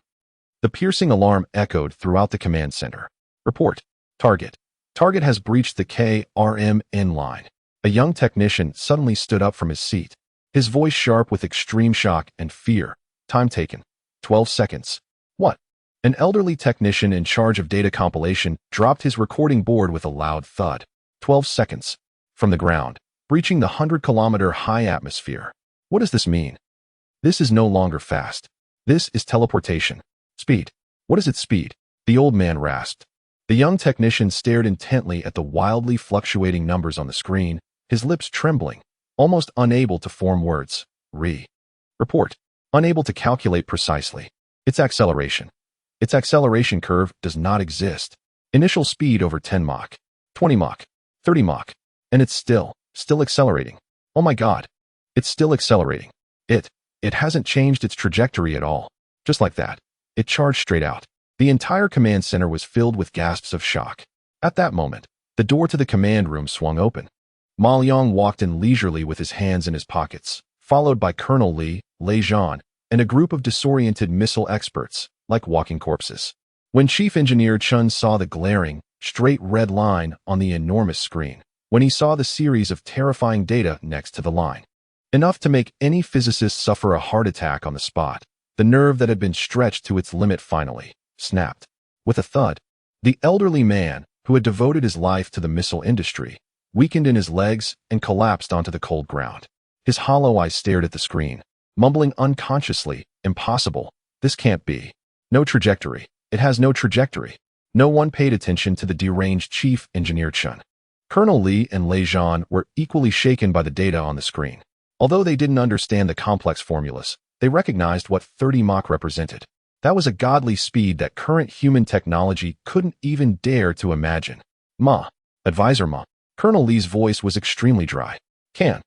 The piercing alarm echoed throughout the command center. Report. Target. Target has breached the KRMN line. A young technician suddenly stood up from his seat, his voice sharp with extreme shock and fear. Time taken. 12 seconds. What? An elderly technician in charge of data compilation dropped his recording board with a loud thud. 12 seconds. From the ground, breaching the 100-kilometer high atmosphere. What does this mean? This is no longer fast. This is teleportation. Speed. What is its speed? The old man rasped. The young technician stared intently at the wildly fluctuating numbers on the screen, his lips trembling, almost unable to form words. Report. Unable to calculate precisely. Its acceleration. Its acceleration curve does not exist. Initial speed over 10 Mach, 20 Mach, 30 Mach, and it's still accelerating. Oh my God. It's still accelerating. It hasn't changed its trajectory at all. Just like that, it charged straight out. The entire command center was filled with gasps of shock. At that moment, the door to the command room swung open. Ma Liang walked in leisurely with his hands in his pockets, followed by Colonel Li, Lei Zhan, and a group of disoriented missile experts, like walking corpses. When Chief Engineer Chun saw the glaring, straight red line on the enormous screen, when he saw the series of terrifying data next to the line, enough to make any physicist suffer a heart attack on the spot, the nerve that had been stretched to its limit finally snapped. With a thud, the elderly man, who had devoted his life to the missile industry, weakened in his legs and collapsed onto the cold ground. His hollow eyes stared at the screen, mumbling unconsciously, "Impossible. This can't be. No trajectory. It has no trajectory." No one paid attention to the deranged Chief Engineer Chun. Colonel Li and Lei Zhan were equally shaken by the data on the screen. Although they didn't understand the complex formulas, they recognized what 30 Mach represented. That was a godly speed that current human technology couldn't even dare to imagine. "Ma. Advisor Ma." Colonel Li's voice was extremely dry. Can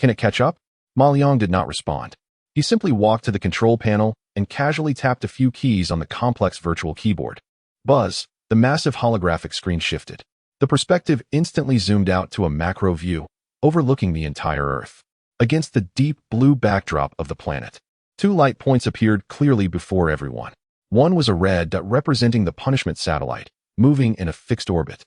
it catch up?" Ma Liang did not respond. He simply walked to the control panel and casually tapped a few keys on the complex virtual keyboard. Buzz, the massive holographic screen shifted. The perspective instantly zoomed out to a macro view, overlooking the entire Earth. Against the deep blue backdrop of the planet, two light points appeared clearly before everyone. One was a red dot representing the punishment satellite, moving in a fixed orbit.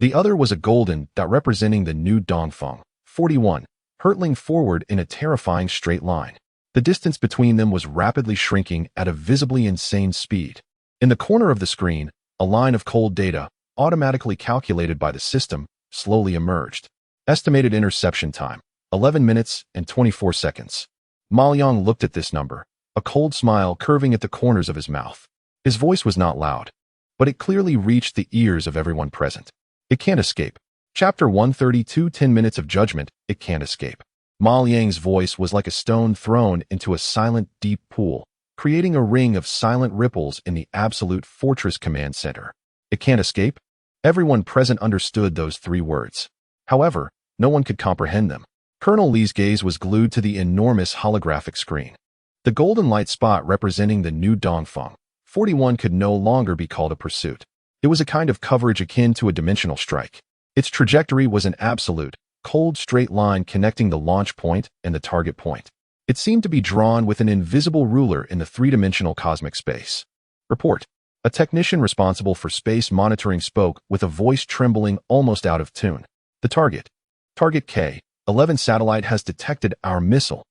The other was a golden dot representing the new Dongfeng, 41, hurtling forward in a terrifying straight line. The distance between them was rapidly shrinking at a visibly insane speed. In the corner of the screen, a line of cold data, automatically calculated by the system, slowly emerged. Estimated interception time, 11 minutes and 24 seconds. Ma Liang looked at this number, a cold smile curving at the corners of his mouth. His voice was not loud, but it clearly reached the ears of everyone present. It can't escape. Chapter 132, 10 Minutes of Judgment, it can't escape. Ma Liang's voice was like a stone thrown into a silent, deep pool, creating a ring of silent ripples in the absolute fortress command center. It can't escape? Everyone present understood those three words. However, no one could comprehend them. Colonel Li's gaze was glued to the enormous holographic screen. The golden light spot representing the new Dongfeng, 41 could no longer be called a pursuit. It was a kind of coverage akin to a dimensional strike. Its trajectory was an absolute, cold straight line connecting the launch point and the target point. It seemed to be drawn with an invisible ruler in the three-dimensional cosmic space. Report. A technician responsible for space monitoring spoke with a voice trembling almost out of tune. The target. Target K-11 satellite has detected our missile.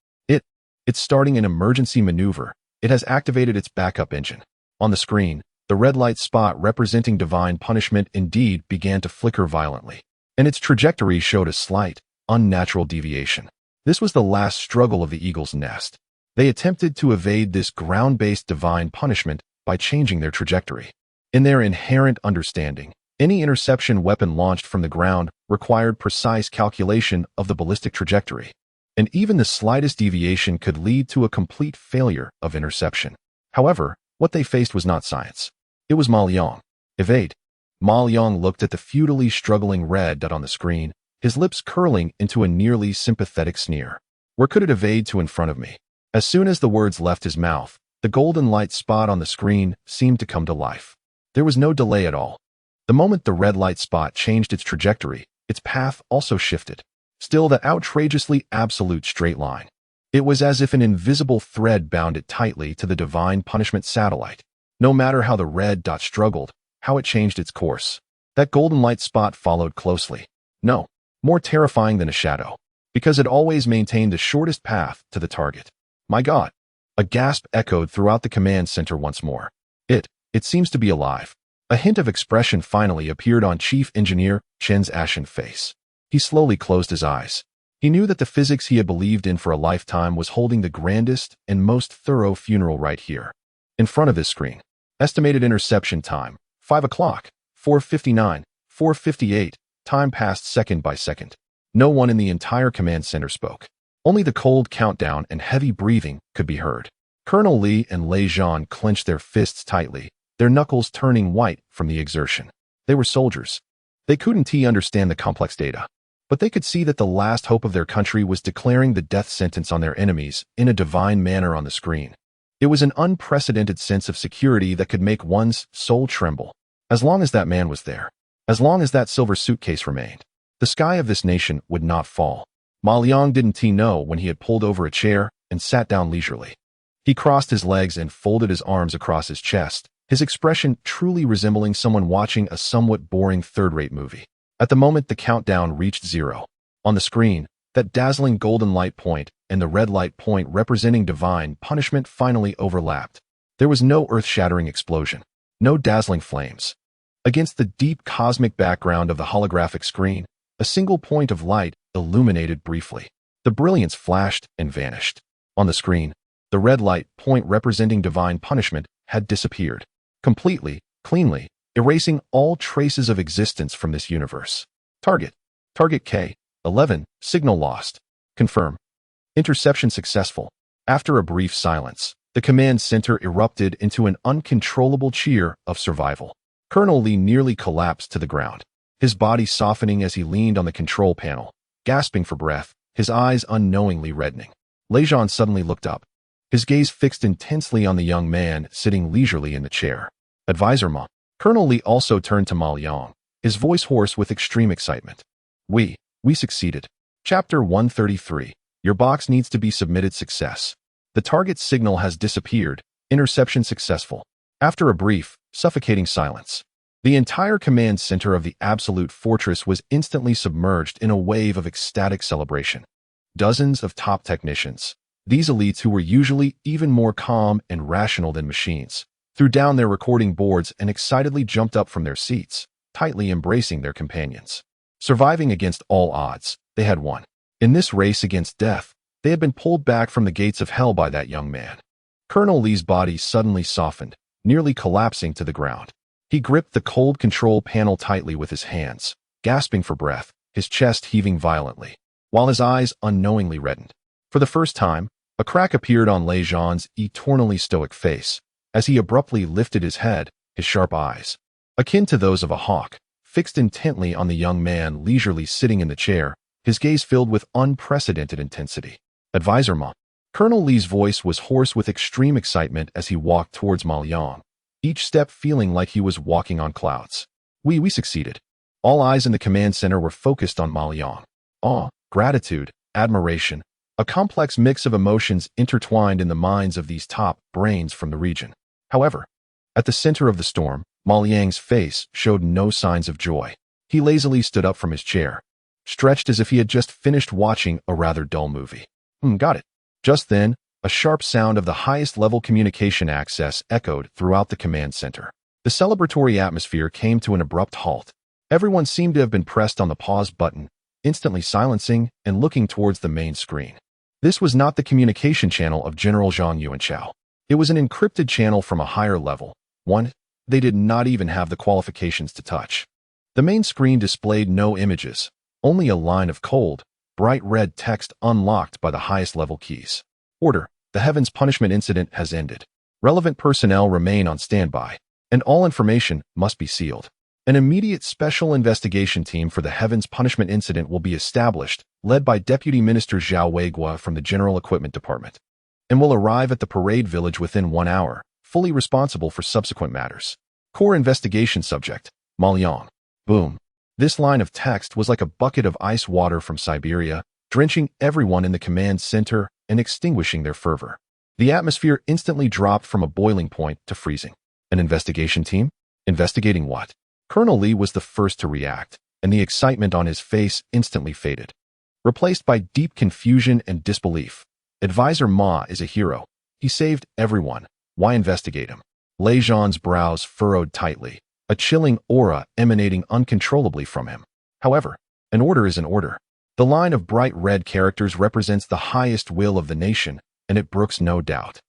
It's starting an emergency maneuver. It has activated its backup engine. On the screen, the red light spot representing divine punishment indeed began to flicker violently, and its trajectory showed a slight, unnatural deviation. This was the last struggle of the eagle's nest. They attempted to evade this ground-based divine punishment by changing their trajectory. In their inherent understanding, any interception weapon launched from the ground required precise calculation of the ballistic trajectory, and even the slightest deviation could lead to a complete failure of interception. However, what they faced was not science. It was Ma Liang. Evade. Ma Liang looked at the futilely struggling red dot on the screen, his lips curling into a nearly sympathetic sneer. Where could it evade to in front of me? As soon as the words left his mouth, the golden light spot on the screen seemed to come to life. There was no delay at all. The moment the red light spot changed its trajectory, its path also shifted. Still that outrageously absolute straight line. It was as if an invisible thread bound it tightly to the divine punishment satellite. No matter how the red dot struggled, how it changed its course, that golden light spot followed closely. No, more terrifying than a shadow, because it always maintained the shortest path to the target. My God! A gasp echoed throughout the command center once more. It seems to be alive. A hint of expression finally appeared on Chief Engineer Chen's ashen face. He slowly closed his eyes. He knew that the physics he had believed in for a lifetime was holding the grandest and most thorough funeral right here, in front of his screen. Estimated interception time, 5 o'clock, 4:59, 4:58, time passed second by second. No one in the entire command center spoke. Only the cold countdown and heavy breathing could be heard. Colonel Li and Lei Zhan clenched their fists tightly, their knuckles turning white from the exertion. They were soldiers. They couldn't understand the complex data, but they could see that the last hope of their country was declaring the death sentence on their enemies in a divine manner on the screen. It was an unprecedented sense of security that could make one's soul tremble. As long as that man was there, as long as that silver suitcase remained, the sky of this nation would not fall. Ma Liang didn't know when he had pulled over a chair and sat down leisurely. He crossed his legs and folded his arms across his chest, his expression truly resembling someone watching a somewhat boring third-rate movie. At the moment the countdown reached 0, on the screen, that dazzling golden light point and the red light point representing divine punishment finally overlapped. There was no earth-shattering explosion, no dazzling flames. Against the deep cosmic background of the holographic screen, a single point of light illuminated briefly. The brilliance flashed and vanished. On the screen, the red light point representing divine punishment had disappeared. Completely, cleanly, erasing all traces of existence from this universe. Target K-11, signal lost. Confirm. Interception successful. After a brief silence, the command center erupted into an uncontrollable cheer of survival. Colonel Li nearly collapsed to the ground, his body softening as he leaned on the control panel, gasping for breath, his eyes unknowingly reddening. Lei Zhan suddenly looked up, his gaze fixed intensely on the young man sitting leisurely in the chair. Advisor Ma. Colonel Li also turned to Ma Liang, his voice hoarse with extreme excitement. We succeeded. Chapter 133. Your box needs to be submitted success. The target signal has disappeared. Interception successful. After a brief, suffocating silence, the entire command center of the Absolute Fortress was instantly submerged in a wave of ecstatic celebration. Dozens of top technicians, these elites who were usually even more calm and rational than machines, threw down their recording boards and excitedly jumped up from their seats, tightly embracing their companions. Surviving against all odds, they had won. In this race against death, they had been pulled back from the gates of hell by that young man. Colonel Li's body suddenly softened, nearly collapsing to the ground. He gripped the cold control panel tightly with his hands, gasping for breath, his chest heaving violently, while his eyes unknowingly reddened. For the first time, a crack appeared on Lei Zhan's eternally stoic face, as he abruptly lifted his head, his sharp eyes, akin to those of a hawk, fixed intently on the young man leisurely sitting in the chair, his gaze filled with unprecedented intensity. Advisor Ma. Colonel Li's voice was hoarse with extreme excitement as he walked towards Ma Liang, each step feeling like he was walking on clouds. We succeeded. All eyes in the command center were focused on Ma Liang. Awe, gratitude, admiration, a complex mix of emotions intertwined in the minds of these top brains from the region. However, at the center of the storm, Ma Liang's face showed no signs of joy. He lazily stood up from his chair, stretched as if he had just finished watching a rather dull movie. Got it. Just then, a sharp sound of the highest-level communication access echoed throughout the command center. The celebratory atmosphere came to an abrupt halt. Everyone seemed to have been pressed on the pause button, instantly silencing and looking towards the main screen. This was not the communication channel of General Zhang Yuanchao. It was an encrypted channel from a higher level, one they did not even have the qualifications to touch. The main screen displayed no images, only a line of cold, bright red text unlocked by the highest level keys. Order: the Heaven's Punishment incident has ended. Relevant personnel remain on standby, and all information must be sealed. An immediate special investigation team for the Heaven's Punishment incident will be established, led by Deputy Minister Zhao Weigua from the General Equipment Department, and will arrive at the parade village within 1 hour, fully responsible for subsequent matters. Core investigation subject, Ma Liang. Boom. This line of text was like a bucket of ice water from Siberia, drenching everyone in the command center and extinguishing their fervor. The atmosphere instantly dropped from a boiling point to freezing. An investigation team? Investigating what? Colonel Li was the first to react, and the excitement on his face instantly faded, replaced by deep confusion and disbelief. Advisor Ma is a hero. He saved everyone. Why investigate him? Lei Zhan's brows furrowed tightly, a chilling aura emanating uncontrollably from him. However, an order is an order. The line of bright red characters represents the highest will of the nation, and it brooks no doubt.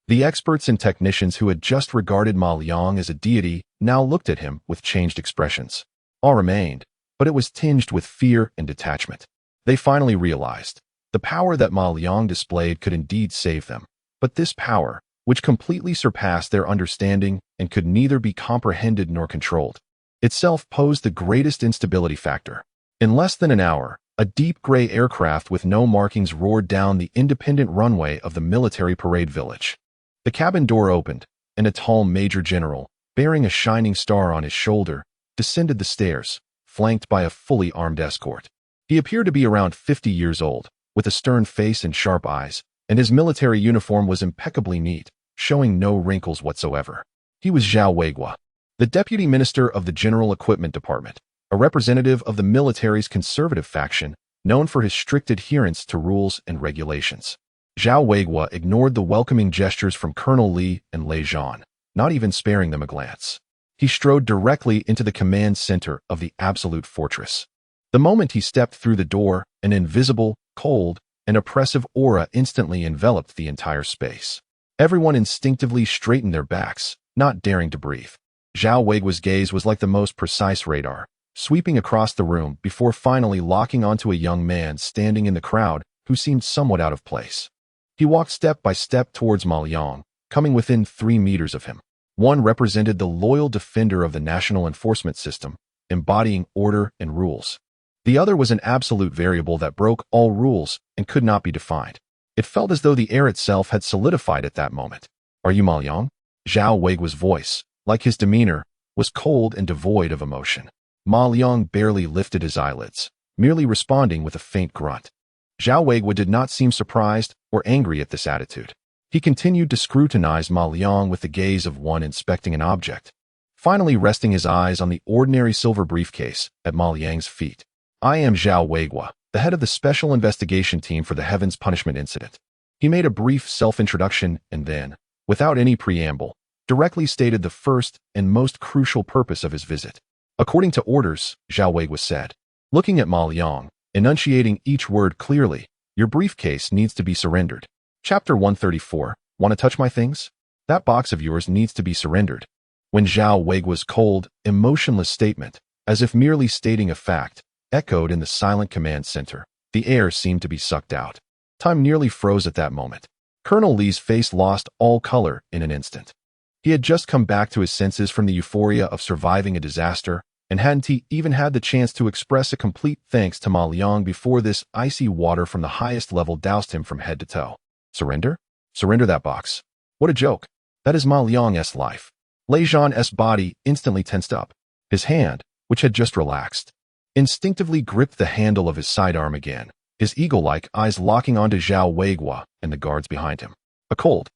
The experts and technicians who had just regarded Ma Liang as a deity now looked at him with changed expressions. Awe remained, but it was tinged with fear and detachment. They finally realized the power that Ma Liang displayed could indeed save them, but this power, which completely surpassed their understanding and could neither be comprehended nor controlled, itself posed the greatest instability factor. In less than an hour, a deep gray aircraft with no markings roared down the independent runway of the military parade village. The cabin door opened, and a tall major general, bearing a shining star on his shoulder, descended the stairs, flanked by a fully armed escort. He appeared to be around 50 years old, with a stern face and sharp eyes, and his military uniform was impeccably neat, showing no wrinkles whatsoever. He was Zhao Weigua, the Deputy Minister of the General Equipment Department, a representative of the military's conservative faction, known for his strict adherence to rules and regulations. Zhao Weigua ignored the welcoming gestures from Colonel Li and Lei Zhan, not even sparing them a glance. He strode directly into the command center of the absolute fortress. The moment he stepped through the door, an invisible, cold, and oppressive aura instantly enveloped the entire space. Everyone instinctively straightened their backs, not daring to breathe. Zhao Weigua's gaze was like the most precise radar, sweeping across the room before finally locking onto a young man standing in the crowd who seemed somewhat out of place. He walked step by step towards Ma Liang, coming within 3 meters of him. One represented the loyal defender of the national enforcement system, embodying order and rules. The other was an absolute variable that broke all rules and could not be defined. It felt as though the air itself had solidified at that moment. Are you Ma Liang? Zhao Weigua's voice, like his demeanor, was cold and devoid of emotion. Ma Liang barely lifted his eyelids, merely responding with a faint grunt. Zhao Weigua did not seem surprised or angry at this attitude. He continued to scrutinize Ma Liang with the gaze of one inspecting an object, finally resting his eyes on the ordinary silver briefcase at Ma Liang's feet. I am Zhao Weigua, the head of the Special Investigation Team for the Heaven's Punishment incident. He made a brief self-introduction and then, without any preamble, directly stated the first and most crucial purpose of his visit. According to orders, Zhao Weigua said, looking at Ma Liang, enunciating each word clearly, your briefcase needs to be surrendered. Chapter 134, want to touch my things? That box of yours needs to be surrendered. When Zhao Weigua's cold, emotionless statement, as if merely stating a fact, echoed in the silent command center, the air seemed to be sucked out. Time nearly froze at that moment. Colonel Li's face lost all color in an instant. He had just come back to his senses from the euphoria of surviving a disaster, and hadn't he even had the chance to express a complete thanks to Ma Liang before this icy water from the highest level doused him from head to toe. Surrender? Surrender that box. What a joke. That is Ma Liang's life. Lei Zhan's body instantly tensed up. His hand, which had just relaxed, instinctively gripped the handle of his sidearm again, his eagle-like eyes locking onto Zhao Weigua and the guards behind him. A cold,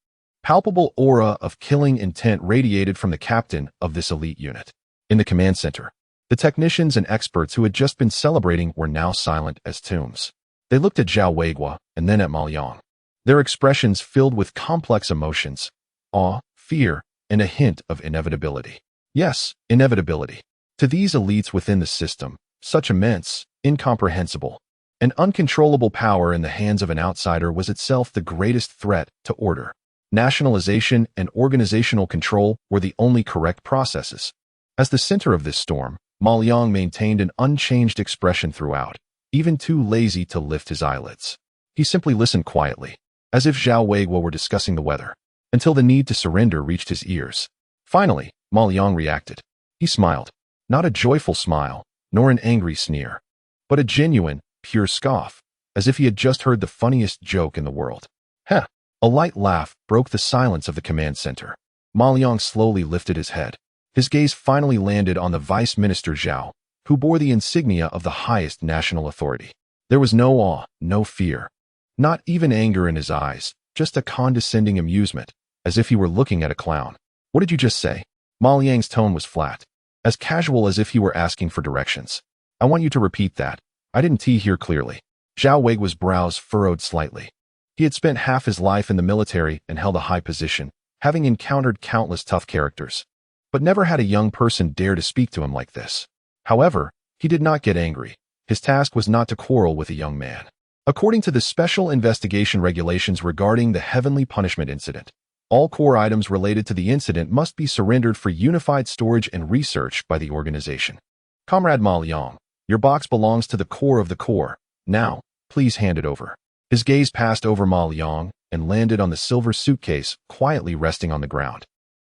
palpable aura of killing intent radiated from the captain of this elite unit. In the command center, the technicians and experts who had just been celebrating were now silent as tombs. They looked at Zhao Weigua and then at Ma Liang, their expressions filled with complex emotions, awe, fear, and a hint of inevitability. Yes, inevitability. To these elites within the system, such immense, incomprehensible, and uncontrollable power in the hands of an outsider was itself the greatest threat to order. Nationalization and organizational control were the only correct processes. As the center of this storm, Ma Liang maintained an unchanged expression throughout, even too lazy to lift his eyelids. He simply listened quietly, as if Zhao Weigua were discussing the weather, until the need to surrender reached his ears. Finally, Ma Liang reacted. He smiled. Not a joyful smile, nor an angry sneer, but a genuine, pure scoff, as if he had just heard the funniest joke in the world. Heh! A light laugh broke the silence of the command center. Ma Liang slowly lifted his head. His gaze finally landed on the Vice Minister Zhao, who bore the insignia of the highest national authority. There was no awe, no fear, not even anger in his eyes, just a condescending amusement, as if he were looking at a clown. What did you just say? Ma Liang's tone was flat, as casual as if he were asking for directions. I want you to repeat that. I didn't hear clearly. Zhao Weiguo's brows furrowed slightly. He had spent half his life in the military and held a high position, having encountered countless tough characters, but never had a young person dare to speak to him like this. However, he did not get angry. His task was not to quarrel with a young man. According to the special investigation regulations regarding the Heavenly Punishment Incident, all core items related to the incident must be surrendered for unified storage and research by the organization. Comrade Ma Liang, your box belongs to the core of the core. Now, please hand it over. His gaze passed over Ma Liang and landed on the silver suitcase quietly resting on the ground.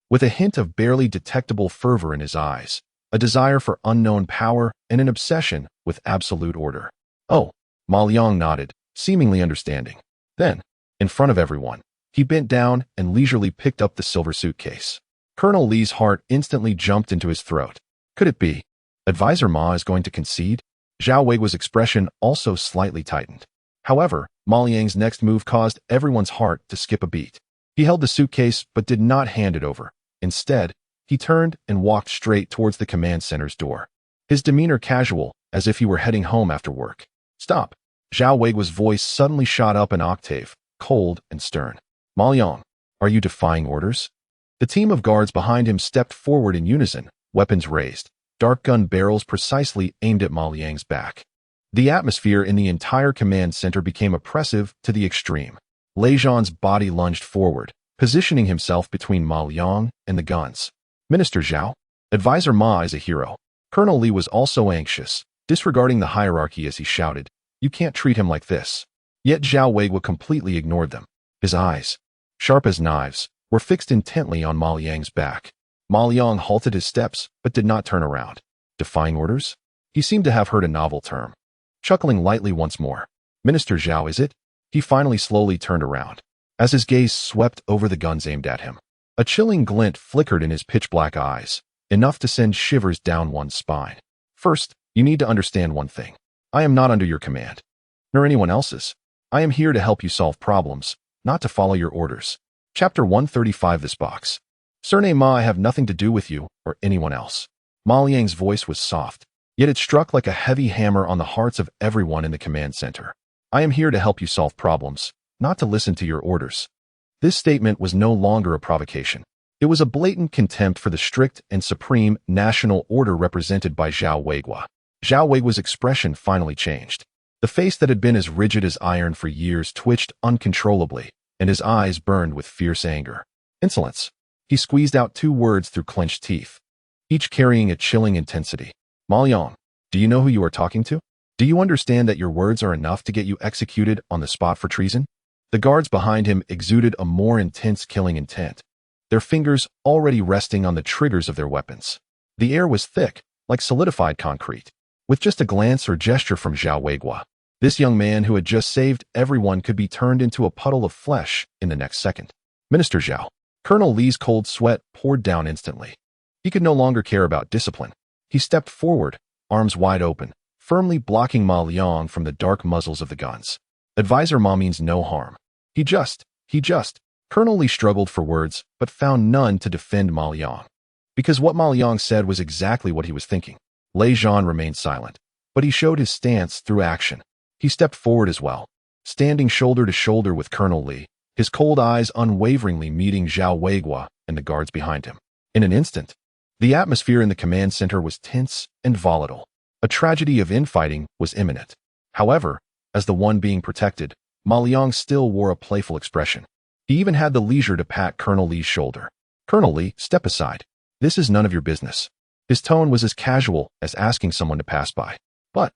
With a hint of barely detectable fervor in his eyes, a desire for unknown power and an obsession with absolute order. Oh, Ma Liang nodded, seemingly understanding. Then, in front of everyone, he bent down and leisurely picked up the silver suitcase. Colonel Li's heart instantly jumped into his throat. Could it be? Advisor Ma is going to concede? Zhao Weiguo's expression also slightly tightened. However, Ma Liang's next move caused everyone's heart to skip a beat. He held the suitcase but did not hand it over. Instead, he turned and walked straight towards the command center's door. His demeanor casual, as if he were heading home after work. Stop! Zhao Weiguo's voice suddenly shot up an octave, cold and stern. Ma Liang, are you defying orders? The team of guards behind him stepped forward in unison, weapons raised, dark gun barrels precisely aimed at Ma Liang's back. The atmosphere in the entire command center became oppressive to the extreme. Lei Zhan's body lunged forward, positioning himself between Ma Liang and the guns. Minister Zhao, Advisor Ma is a hero. Colonel Li was also anxious, disregarding the hierarchy as he shouted, you can't treat him like this. Yet Zhao Weiguo completely ignored them. His eyes, sharp as knives, were fixed intently on Ma Liang's back. Ma Liang halted his steps, but did not turn around. Defying orders? He seemed to have heard a novel term. Chuckling lightly once more. Minister Zhao, is it? He finally slowly turned around. As his gaze swept over the guns aimed at him, a chilling glint flickered in his pitch-black eyes, enough to send shivers down one's spine. First, you need to understand one thing. I am not under your command, nor anyone else's. I am here to help you solve problems, not to follow your orders. Chapter 135. This box. Surname Ma, I have nothing to do with you or anyone else. Ma Liang's voice was soft, yet it struck like a heavy hammer on the hearts of everyone in the command center. I am here to help you solve problems, not to listen to your orders. This statement was no longer a provocation. It was a blatant contempt for the strict and supreme national order represented by Zhao Weiguo. Zhao Weiguo's expression finally changed. The face that had been as rigid as iron for years twitched uncontrollably, and his eyes burned with fierce anger. Insolence. He squeezed out two words through clenched teeth, each carrying a chilling intensity. Ma Liang, do you know who you are talking to? Do you understand that your words are enough to get you executed on the spot for treason? The guards behind him exuded a more intense killing intent, their fingers already resting on the triggers of their weapons. The air was thick, like solidified concrete. With just a glance or gesture from Zhao Weiguo, this young man who had just saved everyone could be turned into a puddle of flesh in the next second. Minister Zhao. Colonel Li's cold sweat poured down instantly. He could no longer care about discipline. He stepped forward, arms wide open, firmly blocking Ma Liang from the dark muzzles of the guns. Advisor Ma means no harm. He just. Colonel Li struggled for words, but found none to defend Ma Liang. Because what Ma Liang said was exactly what he was thinking. Lei Zhan remained silent, but he showed his stance through action. He stepped forward as well, standing shoulder to shoulder with Colonel Li, his cold eyes unwaveringly meeting Zhao Weiguo and the guards behind him. In an instant, the atmosphere in the command center was tense and volatile. A tragedy of infighting was imminent. However, as the one being protected, Ma Liang still wore a playful expression. He even had the leisure to pat Colonel Li's shoulder. Colonel Li, step aside. This is none of your business. His tone was as casual as asking someone to pass by. But,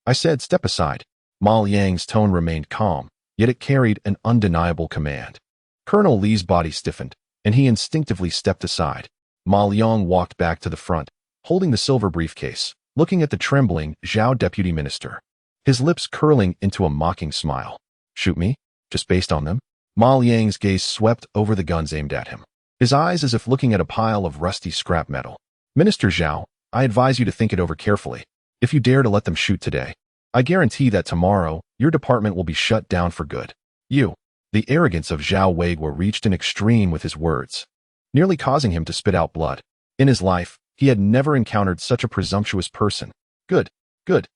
I said step aside. Ma Liang's tone remained calm, yet it carried an undeniable command. Colonel Li's body stiffened, and he instinctively stepped aside. Ma Liang walked back to the front, holding the silver briefcase, looking at the trembling Zhao deputy minister, his lips curling into a mocking smile. Shoot me? Just based on them? Ma Liang's gaze swept over the guns aimed at him, his eyes as if looking at a pile of rusty scrap metal. Minister Zhao, I advise you to think it over carefully. If you dare to let them shoot today, I guarantee that tomorrow, your department will be shut down for good. The arrogance of Zhao Weiguo reached an extreme with his words, nearly causing him to spit out blood. In his life, he had never encountered such a presumptuous person. Good. Zhao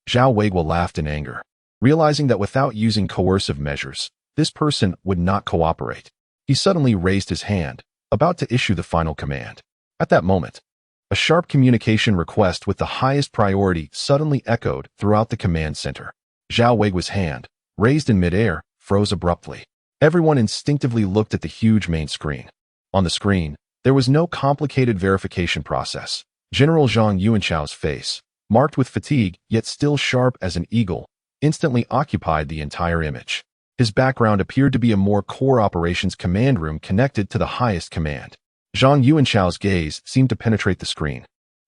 Weiguo laughed in anger, realizing that without using coercive measures, this person would not cooperate. He suddenly raised his hand, about to issue the final command. At that moment, a sharp communication request with the highest priority suddenly echoed throughout the command center. Zhao Weiguo's hand, raised in midair, froze abruptly. Everyone instinctively looked at the huge main screen. On the screen, there was no complicated verification process. General Zhang Yuanchao's face, marked with fatigue yet still sharp as an eagle, instantly occupied the entire image. His background appeared to be a more core operations command room connected to the highest command. Zhang Yuanchao's gaze seemed to penetrate the screen,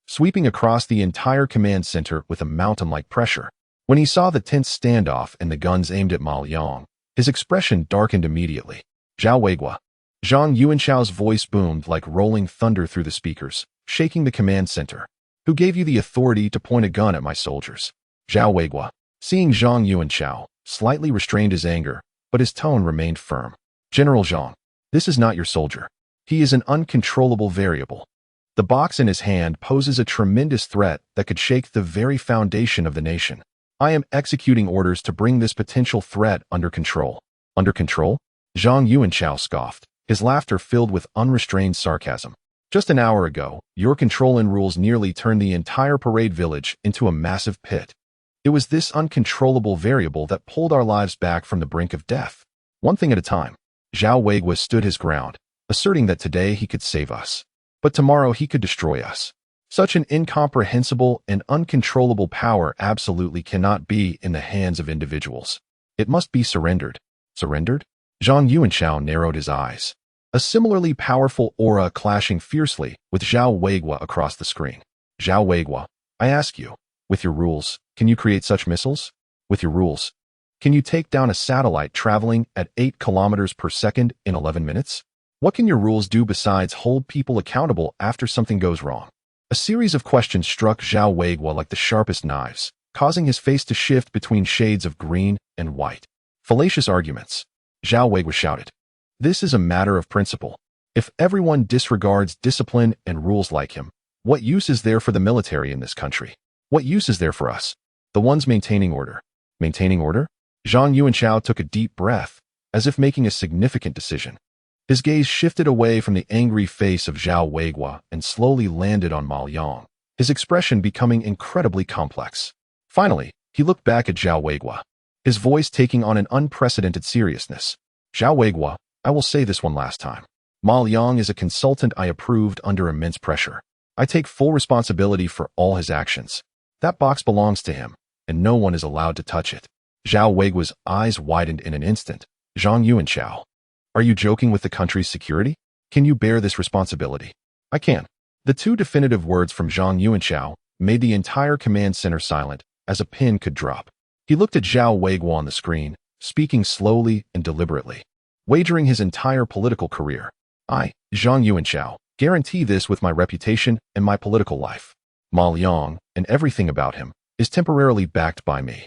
sweeping across the entire command center with a mountain-like pressure. When he saw the tense standoff and the guns aimed at Ma Liang, his expression darkened immediately. Zhao Weiguo. Zhang Yuanchao's voice boomed like rolling thunder through the speakers, shaking the command center. Who gave you the authority to point a gun at my soldiers? Zhao Weiguo. Seeing Zhang Yuanchao, slightly restrained his anger, but his tone remained firm. General Zhang, this is not your soldier. He is an uncontrollable variable. The box in his hand poses a tremendous threat that could shake the very foundation of the nation. I am executing orders to bring this potential threat under control. Under control? Zhang Yuanchao scoffed, his laughter filled with unrestrained sarcasm. Just an hour ago, your control and rules nearly turned the entire parade village into a massive pit. It was this uncontrollable variable that pulled our lives back from the brink of death. One thing at a time. Zhao Weiguo stood his ground, asserting that today he could save us, but tomorrow he could destroy us. Such an incomprehensible and uncontrollable power absolutely cannot be in the hands of individuals. It must be surrendered. Surrendered? Zhang Yuanchao narrowed his eyes, a similarly powerful aura clashing fiercely with Zhao Weiguo across the screen. Zhao Weiguo, I ask you, with your rules, can you create such missiles? With your rules, can you take down a satellite traveling at 8 kilometers per second in 11 minutes? What can your rules do besides hold people accountable after something goes wrong? A series of questions struck Zhao Weiguo like the sharpest knives, causing his face to shift between shades of green and white. Fallacious arguments. Zhao Weiguo shouted. This is a matter of principle. If everyone disregards discipline and rules like him, what use is there for the military in this country? What use is there for us? The ones maintaining order. Maintaining order? Zhang Yuanchao took a deep breath, as if making a significant decision. His gaze shifted away from the angry face of Zhao Weiguo and slowly landed on Ma Liang, his expression becoming incredibly complex. Finally, he looked back at Zhao Weiguo, his voice taking on an unprecedented seriousness. Zhao Weiguo, I will say this one last time. Ma Liang is a consultant I approved under immense pressure. I take full responsibility for all his actions. That box belongs to him, and no one is allowed to touch it. Zhao Weiguo's eyes widened in an instant. Zhang Yuanchao. Are you joking with the country's security? Can you bear this responsibility? I can. The two definitive words from Zhang Yuanchao made the entire command center silent as a pin could drop. He looked at Zhao Weiguo on the screen, speaking slowly and deliberately, wagering his entire political career. I, Zhang Yuanchao, guarantee this with my reputation and my political life. Ma Liang, and everything about him, is temporarily backed by me.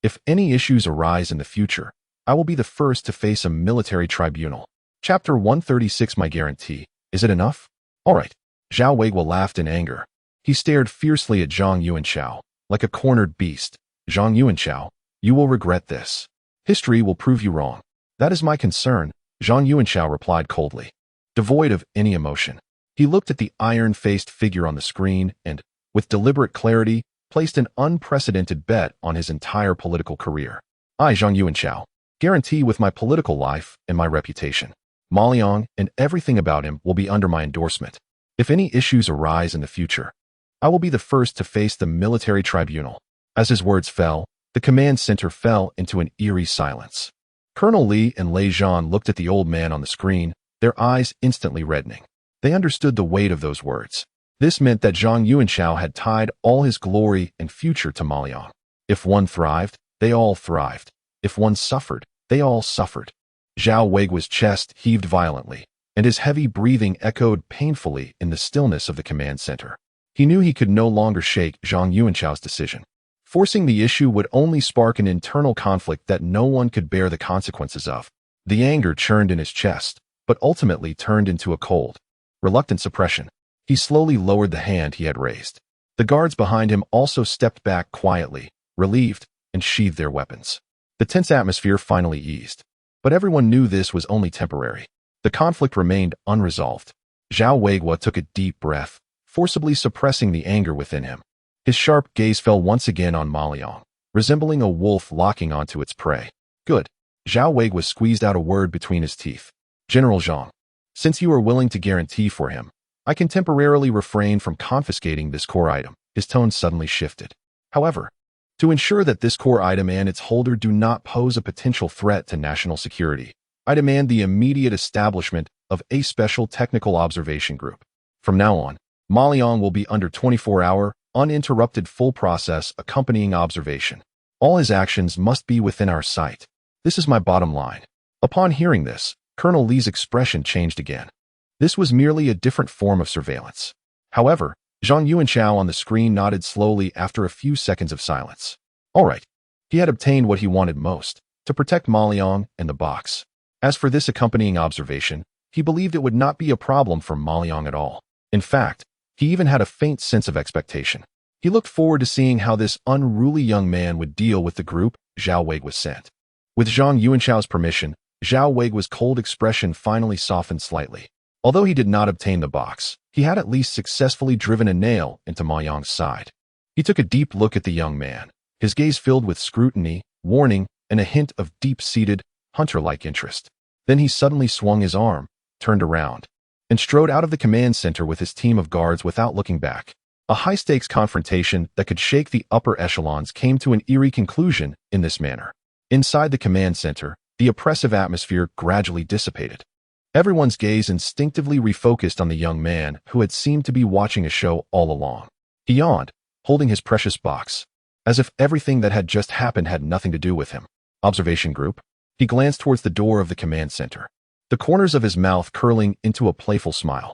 If any issues arise in the future, I will be the first to face a military tribunal. Chapter 136. My guarantee. Is it enough? All right. Zhao Weiguo laughed in anger. He stared fiercely at Zhang Yuanchao, like a cornered beast. Zhang Yuanchao, you will regret this. History will prove you wrong. That is my concern, Zhang Yuanchao replied coldly, devoid of any emotion. He looked at the iron-faced figure on the screen and, with deliberate clarity, placed an unprecedented bet on his entire political career. I, Zhang Yuanchao, guarantee with my political life and my reputation. Ma Liang and everything about him will be under my endorsement. If any issues arise in the future, I will be the first to face the military tribunal. As his words fell, the command center fell into an eerie silence. Colonel Li and Lei Zhan looked at the old man on the screen, their eyes instantly reddening. They understood the weight of those words. This meant that Zhang Yuanchao had tied all his glory and future to Maoliang. If one thrived, they all thrived. If one suffered, they all suffered. Zhao Weiguo's chest heaved violently, and his heavy breathing echoed painfully in the stillness of the command center. He knew he could no longer shake Zhang Yuanchao's decision. Forcing the issue would only spark an internal conflict that no one could bear the consequences of. The anger churned in his chest, but ultimately turned into a cold, reluctant suppression. He slowly lowered the hand he had raised. The guards behind him also stepped back quietly, relieved, and sheathed their weapons. The tense atmosphere finally eased. But everyone knew this was only temporary. The conflict remained unresolved. Zhao Weiguo took a deep breath, forcibly suppressing the anger within him. His sharp gaze fell once again on Maoliang, resembling a wolf locking onto its prey. Good. Zhao Weiguo squeezed out a word between his teeth. General Zhang, since you are willing to guarantee for him, I can temporarily refrain from confiscating this core item. His tone suddenly shifted. However, to ensure that this core item and its holder do not pose a potential threat to national security, I demand the immediate establishment of a special technical observation group. From now on, Maoliang will be under 24-hour, uninterrupted full process accompanying observation. All his actions must be within our sight. This is my bottom line. Upon hearing this, Colonel Li's expression changed again. This was merely a different form of surveillance. However, Zhang Yuanchao on the screen nodded slowly after a few seconds of silence. All right. He had obtained what he wanted most, to protect Maoliang and the box. As for this accompanying observation, he believed it would not be a problem for Maoliang at all. In fact, he even had a faint sense of expectation. He looked forward to seeing how this unruly young man would deal with the group Zhao Weiguo sent. With Zhang Yuanchao's permission, Zhao Weiguo's cold expression finally softened slightly. Although he did not obtain the box, he had at least successfully driven a nail into Maoliang's side. He took a deep look at the young man, his gaze filled with scrutiny, warning, and a hint of deep-seated, hunter-like interest. Then he suddenly swung his arm, turned around, and strode out of the command center with his team of guards without looking back. A high-stakes confrontation that could shake the upper echelons came to an eerie conclusion in this manner. Inside the command center, the oppressive atmosphere gradually dissipated. Everyone's gaze instinctively refocused on the young man who had seemed to be watching a show all along. He yawned, holding his precious box, as if everything that had just happened had nothing to do with him. Observation group. He glanced towards the door of the command center, the corners of his mouth curling into a playful smile.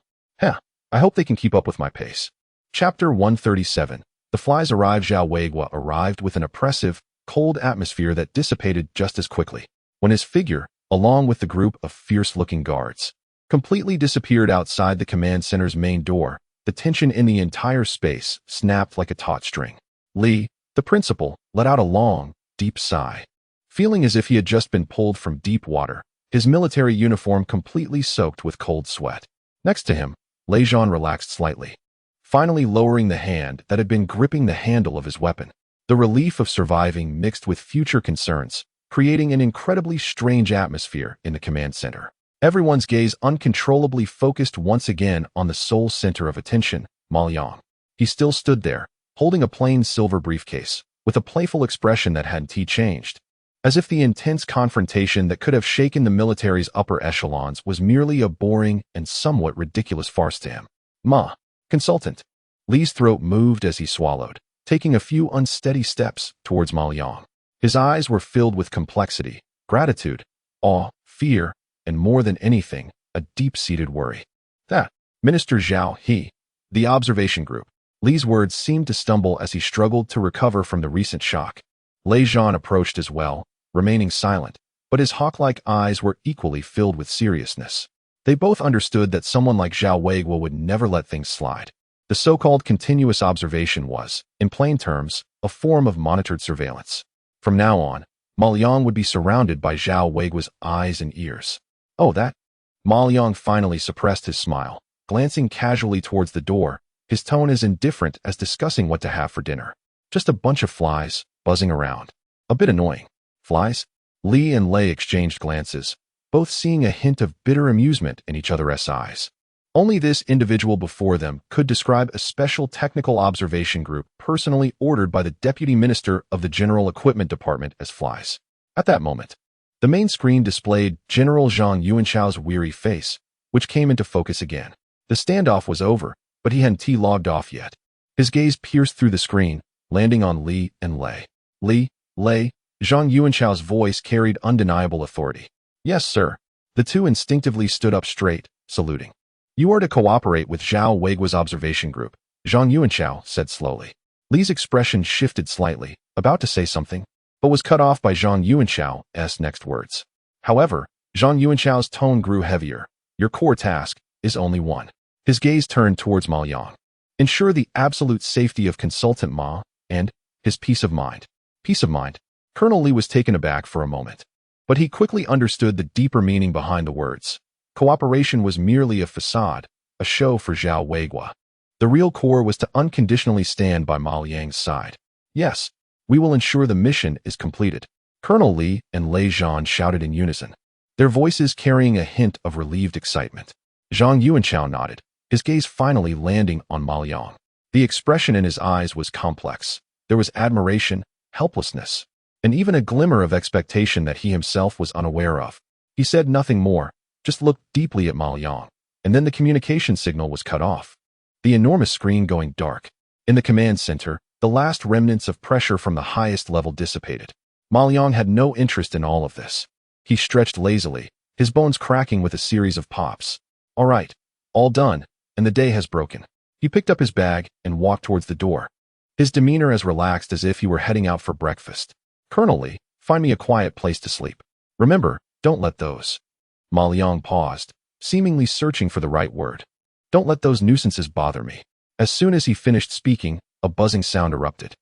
I hope they can keep up with my pace. Chapter 137. The flies arrived. Zhao Weiguo arrived with an oppressive, cold atmosphere that dissipated just as quickly. When his figure, along with the group of fierce-looking guards, completely disappeared outside the command center's main door, the tension in the entire space snapped like a taut string. Li, the principal, let out a long, deep sigh. Feeling as if he had just been pulled from deep water, his military uniform completely soaked with cold sweat. Next to him, Lei Zhan relaxed slightly, finally lowering the hand that had been gripping the handle of his weapon. The relief of surviving mixed with future concerns, creating an incredibly strange atmosphere in the command center. Everyone's gaze uncontrollably focused once again on the sole center of attention, Maoliang. He still stood there, holding a plain silver briefcase, with a playful expression that hadn't changed. As if the intense confrontation that could have shaken the military's upper echelons was merely a boring and somewhat ridiculous farce to him. Consultant. Li's throat moved as he swallowed, taking a few unsteady steps towards Maoliang. His eyes were filled with complexity, gratitude, awe, fear, and more than anything, a deep-seated worry. That, Minister Zhao He, the observation group. Li's words seemed to stumble as he struggled to recover from the recent shock. Lei Zhan approached as well, remaining silent, but his hawk-like eyes were equally filled with seriousness. They both understood that someone like Zhao Weiguo would never let things slide. The so-called continuous observation was, in plain terms, a form of monitored surveillance. From now on, Maoliang would be surrounded by Zhao Weiguo's eyes and ears. Oh, that? Maoliang finally suppressed his smile, glancing casually towards the door, his tone as indifferent as discussing what to have for dinner. Just a bunch of flies, buzzing around. A bit annoying. Flies? Li and Lei exchanged glances, both seeing a hint of bitter amusement in each other's eyes. Only this individual before them could describe a special technical observation group personally ordered by the Deputy Minister of the General Equipment Department as flies. At that moment, the main screen displayed General Zhang Yuanchao's weary face, which came into focus again. The standoff was over, but he hadn't logged off yet. His gaze pierced through the screen, landing on Li and Lei. Lei, Zhang Yuanchao's voice carried undeniable authority. Yes, sir. The two instinctively stood up straight, saluting. You are to cooperate with Zhao Weigua's observation group, Zhang Yuanchao said slowly. Li's expression shifted slightly, about to say something, but was cut off by Zhang Yuanchao's next words. However, Zhang Yuanchao's tone grew heavier. Your core task is only one. His gaze turned towards Ma Yang. Ensure the absolute safety of consultant Ma and his peace of mind. Peace of mind. Colonel Li was taken aback for a moment, but he quickly understood the deeper meaning behind the words. Cooperation was merely a facade, a show for Zhao Weigua. The real core was to unconditionally stand by Ma Yang's side. Yes, we will ensure the mission is completed. Colonel Li and Lei Zhan shouted in unison, their voices carrying a hint of relieved excitement. Zhang Yuanchao nodded, his gaze finally landing on Ma Yang. The expression in his eyes was complex. There was admiration, helplessness, and even a glimmer of expectation that he himself was unaware of. He said nothing more, just looked deeply at Ma Yang, and then the communication signal was cut off. The enormous screen going dark. In the command center, the last remnants of pressure from the highest level dissipated. Ma Yang had no interest in all of this. He stretched lazily, his bones cracking with a series of pops. All right, all done, and the day has broken. He picked up his bag and walked towards the door, his demeanor as relaxed as if he were heading out for breakfast. Colonel Li, find me a quiet place to sleep. Remember, don't let those. Ma Yang paused, seemingly searching for the right word. Don't let those nuisances bother me. As soon as he finished speaking, a buzzing sound erupted.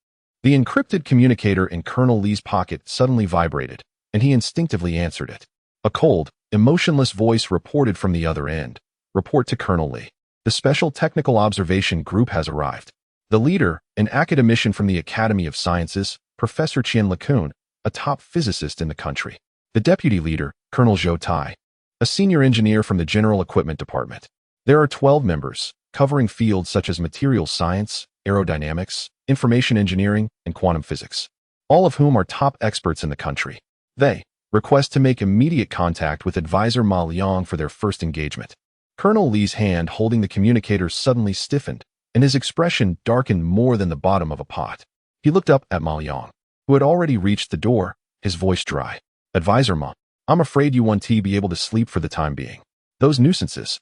The encrypted communicator in Colonel Li's pocket suddenly vibrated, and he instinctively answered it. A cold, emotionless voice reported from the other end. Report to Colonel Li. The Special Technical Observation Group has arrived. The leader, an academician from the Academy of Sciences, Professor Qian Lacun, a top physicist in the country. The deputy leader, Colonel Zhou Tai, a senior engineer from the General Equipment Department. There are 12 members, covering fields such as materials science, aerodynamics, information engineering, and quantum physics, all of whom are top experts in the country. They request to make immediate contact with advisor Ma Liang for their first engagement. Colonel Li's hand holding the communicator suddenly stiffened, and his expression darkened more than the bottom of a pot. He looked up at Ma Liang, who had already reached the door, his voice dry. Advisor Ma, I'm afraid you won't be able to sleep for the time being. Those nuisances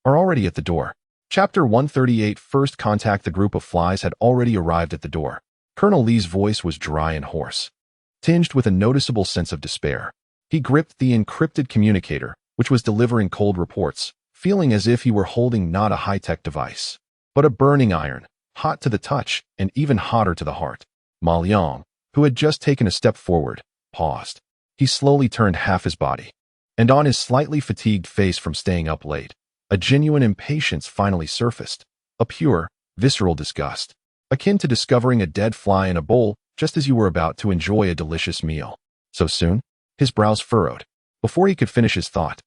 are already at the door. Chapter 138 First contact. The group of flies had already arrived at the door. Colonel Li's voice was dry and hoarse, tinged with a noticeable sense of despair. He gripped the encrypted communicator, which was delivering cold reports, feeling as if he were holding not a high-tech device, but a burning iron, hot to the touch and even hotter to the heart. Ma Liang, who had just taken a step forward, paused. He slowly turned half his body, and on his slightly fatigued face from staying up late, a genuine impatience finally surfaced, a pure, visceral disgust, akin to discovering a dead fly in a bowl just as you were about to enjoy a delicious meal. So soon? His brows furrowed. Before he could finish his thought,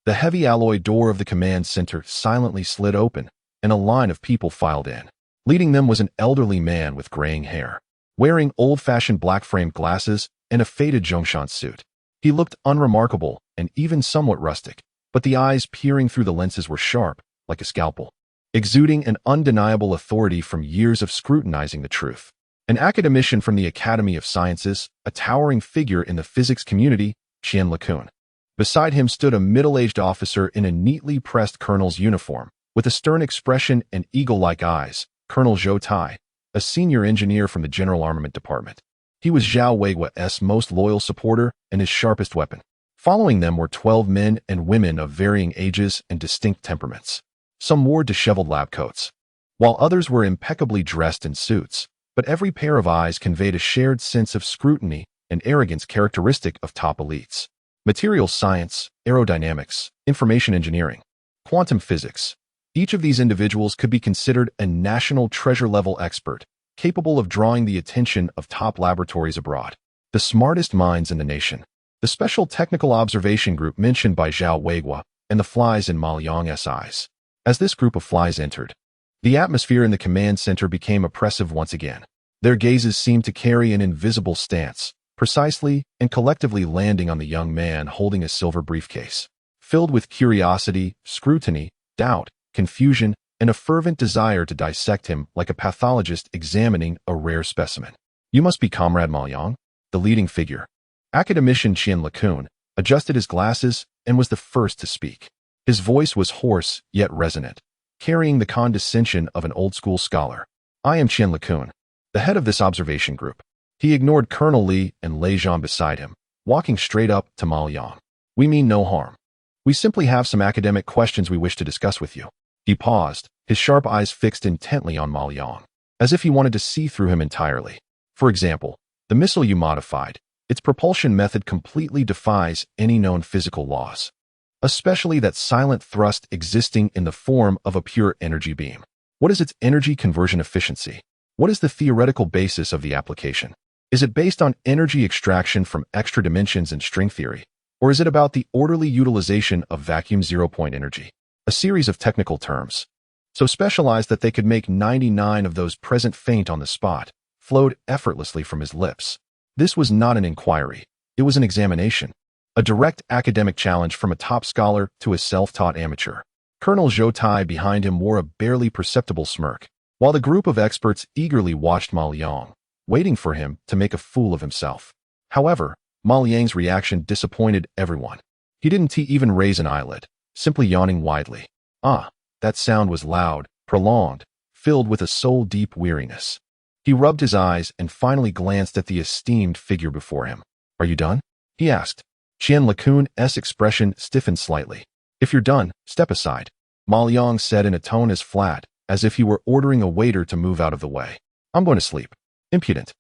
the heavy alloy door of the command center silently slid open, and a line of people filed in. Leading them was an elderly man with graying hair, wearing old-fashioned black-framed glasses and a faded Zhongshan suit. He looked unremarkable and even somewhat rustic, but the eyes peering through the lenses were sharp, like a scalpel, exuding an undeniable authority from years of scrutinizing the truth. An academician from the Academy of Sciences, a towering figure in the physics community, Qian Lacun. Beside him stood a middle-aged officer in a neatly pressed colonel's uniform, with a stern expression and eagle-like eyes, Colonel Zhou Tai, a senior engineer from the General Armament Department. He was Zhao Weigua's most loyal supporter and his sharpest weapon. Following them were 12 men and women of varying ages and distinct temperaments. Some wore disheveled lab coats, while others were impeccably dressed in suits, but every pair of eyes conveyed a shared sense of scrutiny and arrogance characteristic of top elites. Materials science, aerodynamics, information engineering, quantum physics. Each of these individuals could be considered a national treasure-level expert, capable of drawing the attention of top laboratories abroad. The smartest minds in the nation. The Special Technical Observation Group mentioned by Zhao Weigua and the flies in Ma Liang's eyes. As this group of flies entered, the atmosphere in the command center became oppressive once again. Their gazes seemed to carry an invisible stance, precisely and collectively landing on the young man holding a silver briefcase, filled with curiosity, scrutiny, doubt, confusion, and a fervent desire to dissect him like a pathologist examining a rare specimen. You must be Comrade Ma Yang, the leading figure. Academician Qian LeCun adjusted his glasses and was the first to speak. His voice was hoarse yet resonant, carrying the condescension of an old-school scholar. I am Qian LeCun, the head of this observation group. He ignored Colonel Li and Lei Zhan beside him, walking straight up to Ma Yang. We mean no harm. We simply have some academic questions we wish to discuss with you. He paused, his sharp eyes fixed intently on Ma Yang, as if he wanted to see through him entirely. For example, the missile you modified, its propulsion method completely defies any known physical laws, especially that silent thrust existing in the form of a pure energy beam. What is its energy conversion efficiency? What is the theoretical basis of the application? Is it based on energy extraction from extra dimensions in string theory? Or is it about the orderly utilization of vacuum zero-point energy? A series of technical terms, so specialized that they could make 99 of those present faint on the spot, flowed effortlessly from his lips. This was not an inquiry. It was an examination. A direct academic challenge from a top scholar to a self-taught amateur. Colonel Zhou Tai behind him wore a barely perceptible smirk, while the group of experts eagerly watched Ma Yang, waiting for him to make a fool of himself. However, Ma Yang's reaction disappointed everyone. He didn't even raise an eyelid, simply yawning widely. That sound was loud, prolonged, filled with a soul-deep weariness. He rubbed his eyes and finally glanced at the esteemed figure before him. Are you done? He asked. Qian LeCun's expression stiffened slightly. If you're done, step aside, Ma Yang said in a tone as flat as if he were ordering a waiter to move out of the way. I'm going to sleep. Impudent.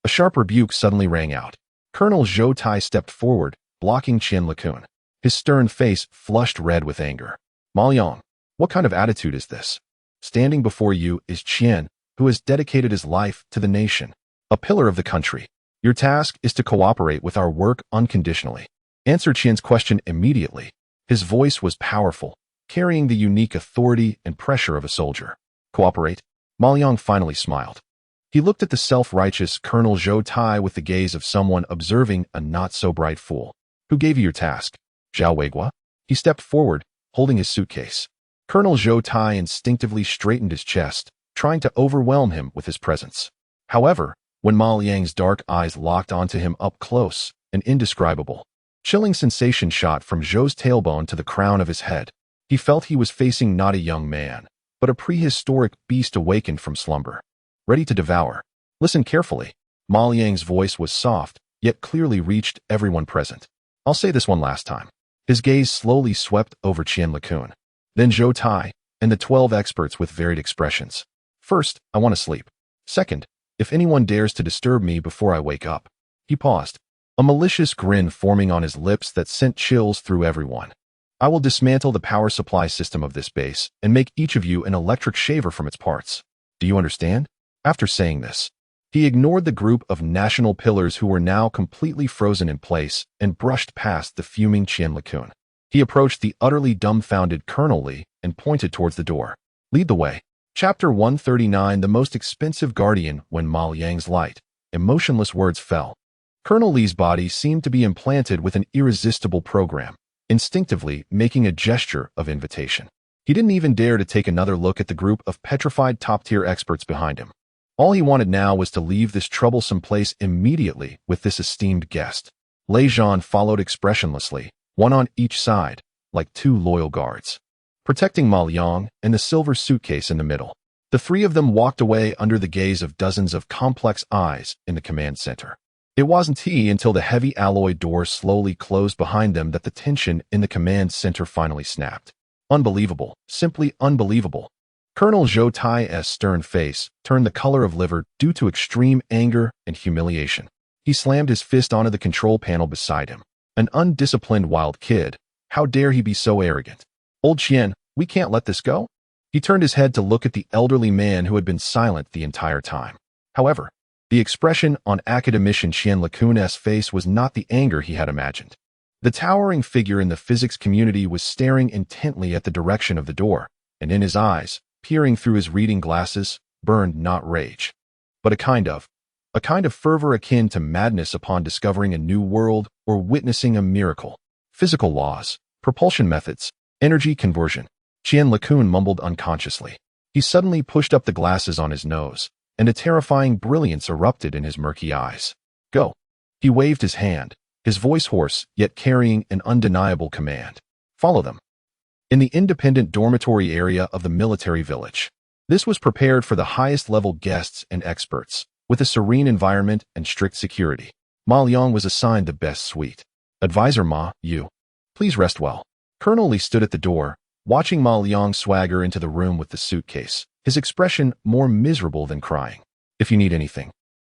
A sharp rebuke suddenly rang out. Colonel Zhou Tai stepped forward, blocking Qian LeCun. His stern face flushed red with anger. Ma Yang, what kind of attitude is this? Standing before you is Qian, who has dedicated his life to the nation, a pillar of the country. Your task is to cooperate with our work unconditionally. Answer Qian's question immediately. His voice was powerful, carrying the unique authority and pressure of a soldier. Cooperate? Ma Yang finally smiled. He looked at the self-righteous Colonel Zhou Tai with the gaze of someone observing a not-so-bright fool. Who gave you your task? Zhao Weiguo? He stepped forward, holding his suitcase. Colonel Zhou Tai instinctively straightened his chest, trying to overwhelm him with his presence. However, when Ma Yang's dark eyes locked onto him up close, an indescribable, chilling sensation shot from Zhou's tailbone to the crown of his head. He felt he was facing not a young man, but a prehistoric beast awakened from slumber, ready to devour. Listen carefully. Ma Yang's voice was soft, yet clearly reached everyone present. I'll say this one last time. His gaze slowly swept over Qian LeCun, then Zhou Tai, and the 12 experts with varied expressions. First, I want to sleep. Second, if anyone dares to disturb me before I wake up. He paused, a malicious grin forming on his lips that sent chills through everyone. I will dismantle the power supply system of this base and make each of you an electric shaver from its parts. Do you understand? After saying this, he ignored the group of national pillars who were now completely frozen in place and brushed past the fuming Qian LeCun. He approached the utterly dumbfounded Colonel Li and pointed towards the door. Lead the way. Chapter 139, The Most Expensive Guardian. When Ma Yang's light, emotionless words fell. Colonel Li's body seemed to be implanted with an irresistible program, instinctively making a gesture of invitation. He didn't even dare to take another look at the group of petrified top-tier experts behind him. All he wanted now was to leave this troublesome place immediately with this esteemed guest. Lei Zhan followed expressionlessly, one on each side, like two loyal guards, protecting Ma Yang and the silver suitcase in the middle. The three of them walked away under the gaze of dozens of complex eyes in the command center. It wasn't until the heavy alloy door slowly closed behind them that the tension in the command center finally snapped. Unbelievable, simply unbelievable. Colonel Zhou Tai's stern face turned the color of liver due to extreme anger and humiliation. He slammed his fist onto the control panel beside him. An undisciplined wild kid. How dare he be so arrogant? Old Qian, we can't let this go? He turned his head to look at the elderly man who had been silent the entire time. However, the expression on academician Qian LeCun's face was not the anger he had imagined. The towering figure in the physics community was staring intently at the direction of the door, and in his eyes, peering through his reading glasses, burned not rage, but a kind of fervor akin to madness upon discovering a new world or witnessing a miracle. Physical laws, propulsion methods, energy conversion. Qian LeCun mumbled unconsciously. He suddenly pushed up the glasses on his nose, and a terrifying brilliance erupted in his murky eyes. Go. He waved his hand, his voice hoarse, yet carrying an undeniable command. Follow them. In the independent dormitory area of the military village. This was prepared for the highest-level guests and experts, with a serene environment and strict security. Ma Liang was assigned the best suite. Advisor Ma, you. Please rest well. Colonel Li stood at the door, watching Ma Liang swagger into the room with the suitcase, his expression more miserable than crying. If you need anything,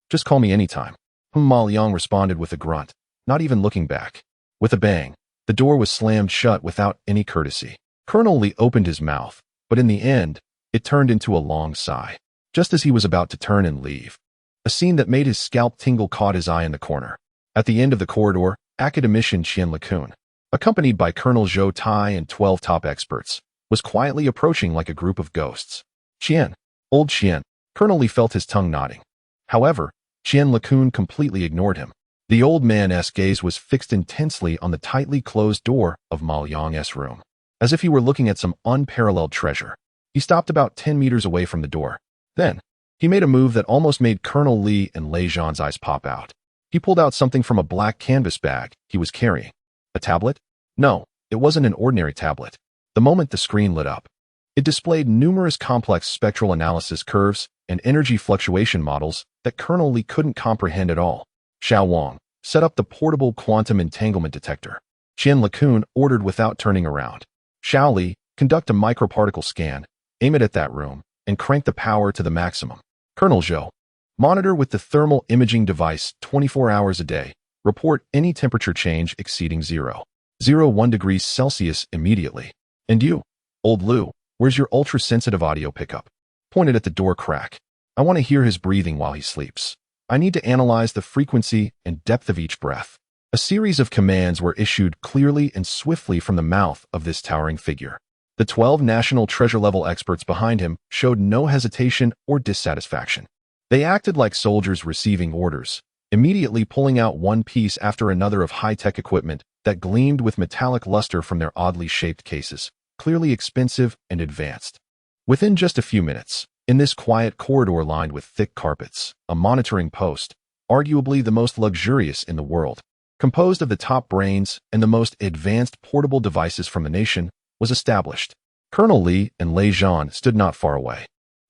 just call me anytime. Ma Liang responded with a grunt, not even looking back. With a bang, the door was slammed shut without any courtesy. Colonel Li opened his mouth, but in the end, it turned into a long sigh. Just as he was about to turn and leave, a scene that made his scalp tingle caught his eye in the corner. At the end of the corridor, academician Qian LeCun, accompanied by Colonel Zhou Tai and 12 top experts, was quietly approaching like a group of ghosts. Qian, old Qian. Colonel Li felt his tongue knotting. However, Qian LeCun completely ignored him. The old man's gaze was fixed intensely on the tightly closed door of Ma Liang's room, as if he were looking at some unparalleled treasure. He stopped about 10 meters away from the door. Then, he made a move that almost made Colonel Li and Lei Zhan's eyes pop out. He pulled out something from a black canvas bag he was carrying. A tablet? No, it wasn't an ordinary tablet. The moment the screen lit up, it displayed numerous complex spectral analysis curves and energy fluctuation models that Colonel Li couldn't comprehend at all. Xiao Wang, set up the portable quantum entanglement detector. Qian LeCun ordered without turning around. Xiao Li, conduct a microparticle scan, aim it at that room, and crank the power to the maximum. Colonel Zhou, monitor with the thermal imaging device 24 hours a day. Report any temperature change exceeding 0.01 degrees Celsius immediately. And you, old Lu, where's your ultra-sensitive audio pickup? Pointed at the door crack. I want to hear his breathing while he sleeps. I need to analyze the frequency and depth of each breath. A series of commands were issued clearly and swiftly from the mouth of this towering figure. The 12 national treasure-level experts behind him showed no hesitation or dissatisfaction. They acted like soldiers receiving orders, immediately pulling out one piece after another of high-tech equipment that gleamed with metallic luster from their oddly shaped cases, clearly expensive and advanced. Within just a few minutes, in this quiet corridor lined with thick carpets, a monitoring post, arguably the most luxurious in the world, composed of the top brains and the most advanced portable devices from the nation, was established. Colonel Li and Lei Zhan stood not far away,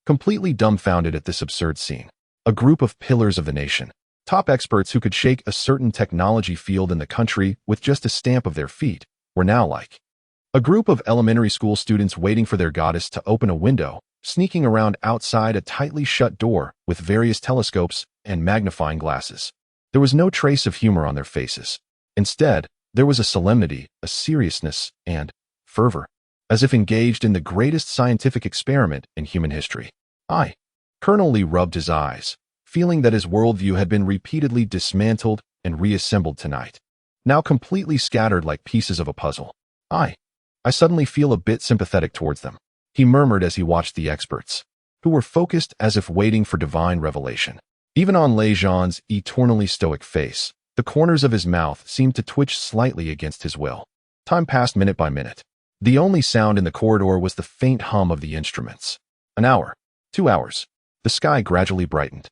completely dumbfounded at this absurd scene. A group of pillars of the nation, top experts who could shake a certain technology field in the country with just a stamp of their feet, were now like a group of elementary school students waiting for their goddess to open a window, sneaking around outside a tightly shut door with various telescopes and magnifying glasses. There was no trace of humor on their faces. Instead, there was a solemnity, a seriousness, and fervor, as if engaged in the greatest scientific experiment in human history. Colonel Li rubbed his eyes, feeling that his worldview had been repeatedly dismantled and reassembled tonight, now completely scattered like pieces of a puzzle. I suddenly feel a bit sympathetic towards them, he murmured as he watched the experts, who were focused as if waiting for divine revelation. Even on Lei Zhan's eternally stoic face, the corners of his mouth seemed to twitch slightly against his will. Time passed minute by minute. The only sound in the corridor was the faint hum of the instruments. An hour, 2 hours. The sky gradually brightened.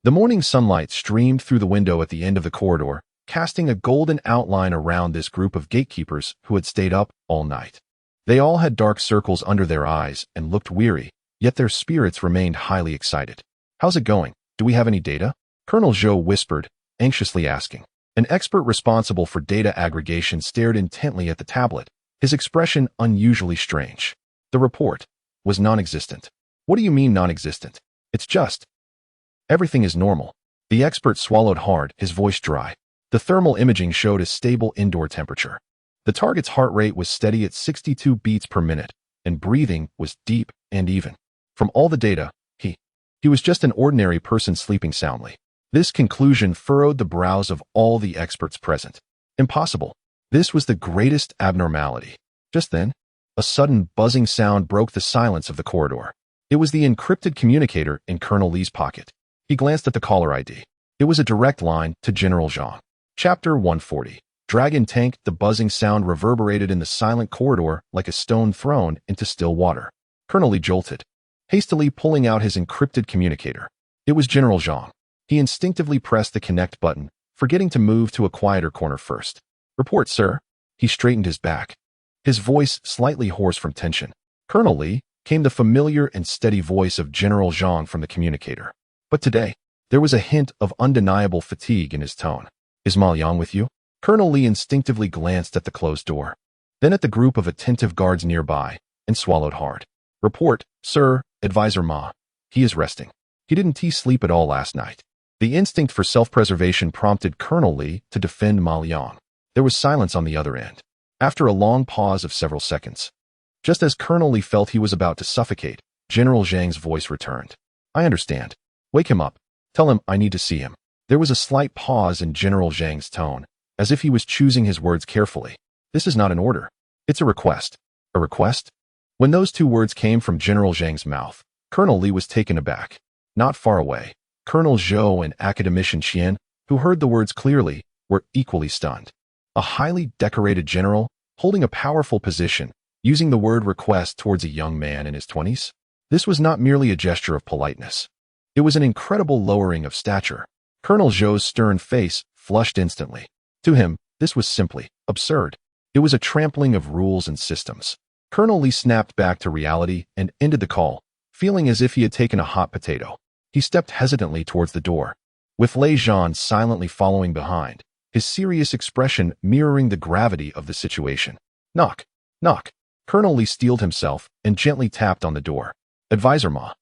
The morning sunlight streamed through the window at the end of the corridor, casting a golden outline around this group of gatekeepers who had stayed up all night. They all had dark circles under their eyes and looked weary, yet their spirits remained highly excited. How's it going? Do we have any data? Colonel Zhou whispered, anxiously asking. An expert responsible for data aggregation stared intently at the tablet, his expression unusually strange. The report was non-existent. What do you mean non-existent? It's just. Everything is normal. The expert swallowed hard, his voice dry. The thermal imaging showed a stable indoor temperature. The target's heart rate was steady at 62 beats per minute, and breathing was deep and even. From all the data, he was just an ordinary person sleeping soundly. This conclusion furrowed the brows of all the experts present. Impossible. This was the greatest abnormality. Just then, a sudden buzzing sound broke the silence of the corridor. It was the encrypted communicator in Colonel Li's pocket. He glanced at the caller ID. It was a direct line to General Zhang. Chapter 140. Dragon Tank. The buzzing sound reverberated in the silent corridor like a stone thrown into still water. Colonel Li jolted. hastily pulling out his encrypted communicator. It was General Zhang. He instinctively pressed the connect button, forgetting to move to a quieter corner first. "Report, sir." He straightened his back, his voice slightly hoarse from tension. "Colonel Li," came the familiar and steady voice of General Zhang from the communicator. But today, there was a hint of undeniable fatigue in his tone. "Is Ma Yang with you?" Colonel Li instinctively glanced at the closed door, then at the group of attentive guards nearby, and swallowed hard. "Report, sir, Advisor Ma. He is resting. He didn't sleep at all last night." The instinct for self-preservation prompted Colonel Li to defend Ma Yang. There was silence on the other end. After a long pause of several seconds, just as Colonel Li felt he was about to suffocate, General Zhang's voice returned. "I understand. Wake him up. Tell him I need to see him." There was a slight pause in General Zhang's tone, as if he was choosing his words carefully. "This is not an order. It's a request." "A request?" When those two words came from General Zhang's mouth, Colonel Li was taken aback. Not far away, Colonel Zhou and Academician Qian, who heard the words clearly, were equally stunned. A highly decorated general, holding a powerful position, using the word request towards a young man in his 20s? This was not merely a gesture of politeness. It was an incredible lowering of stature. Colonel Zhou's stern face flushed instantly. To him, this was simply absurd. It was a trampling of rules and systems. Colonel Li snapped back to reality and ended the call, feeling as if he had taken a hot potato. He stepped hesitantly towards the door, with Lei Zhan silently following behind, his serious expression mirroring the gravity of the situation. "Knock, knock." Colonel Li steeled himself and gently tapped on the door. "Advisor Ma.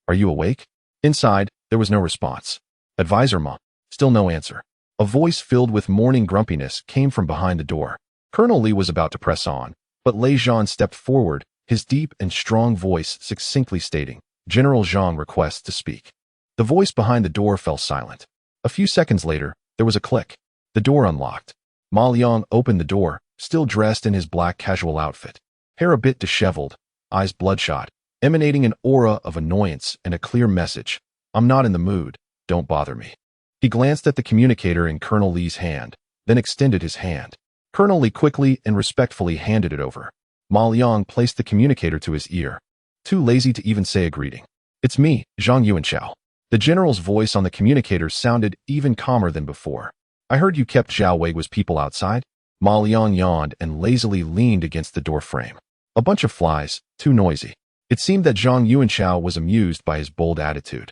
Are you awake?" Inside, there was no response. "Advisor Ma." Still no answer. A voice filled with morning grumpiness came from behind the door. Colonel Li was about to press on, but Lei Zhan stepped forward, his deep and strong voice succinctly stating, "General Zhang requests to speak." The voice behind the door fell silent. A few seconds later, there was a click. The door unlocked. Ma Liang opened the door, still dressed in his black casual outfit, hair a bit disheveled, eyes bloodshot, emanating an aura of annoyance and a clear message: "I'm not in the mood, don't bother me." He glanced at the communicator in Colonel Li's hand, then extended his hand. Colonel Li quickly and respectfully handed it over. Ma Liang placed the communicator to his ear, too lazy to even say a greeting. "It's me, Zhang Yuanchao." The general's voice on the communicator sounded even calmer than before. "I heard you kept Zhao Wei's people outside." Ma Liang yawned and lazily leaned against the door frame. "A bunch of flies, too noisy." It seemed that Zhang Yuanchao was amused by his bold attitude,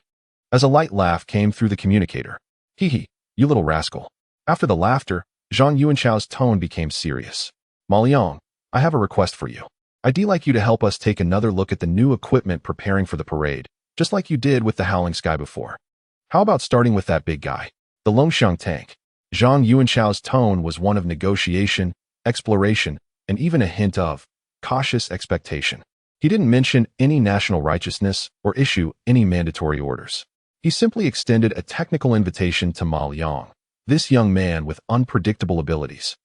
as a light laugh came through the communicator. "Hee hee, you little rascal." After the laughter, Zhang Yuanchao's tone became serious. "Ma Liang, I have a request for you. I'd like you to help us take another look at the new equipment preparing for the parade, just like you did with the Howling Sky before. How about starting with that big guy, the Longxiang tank?" Zhang Yuanchao's tone was one of negotiation, exploration, and even a hint of cautious expectation. He didn't mention any national righteousness or issue any mandatory orders. He simply extended a technical invitation to Ma Liang, this young man with unpredictable abilities.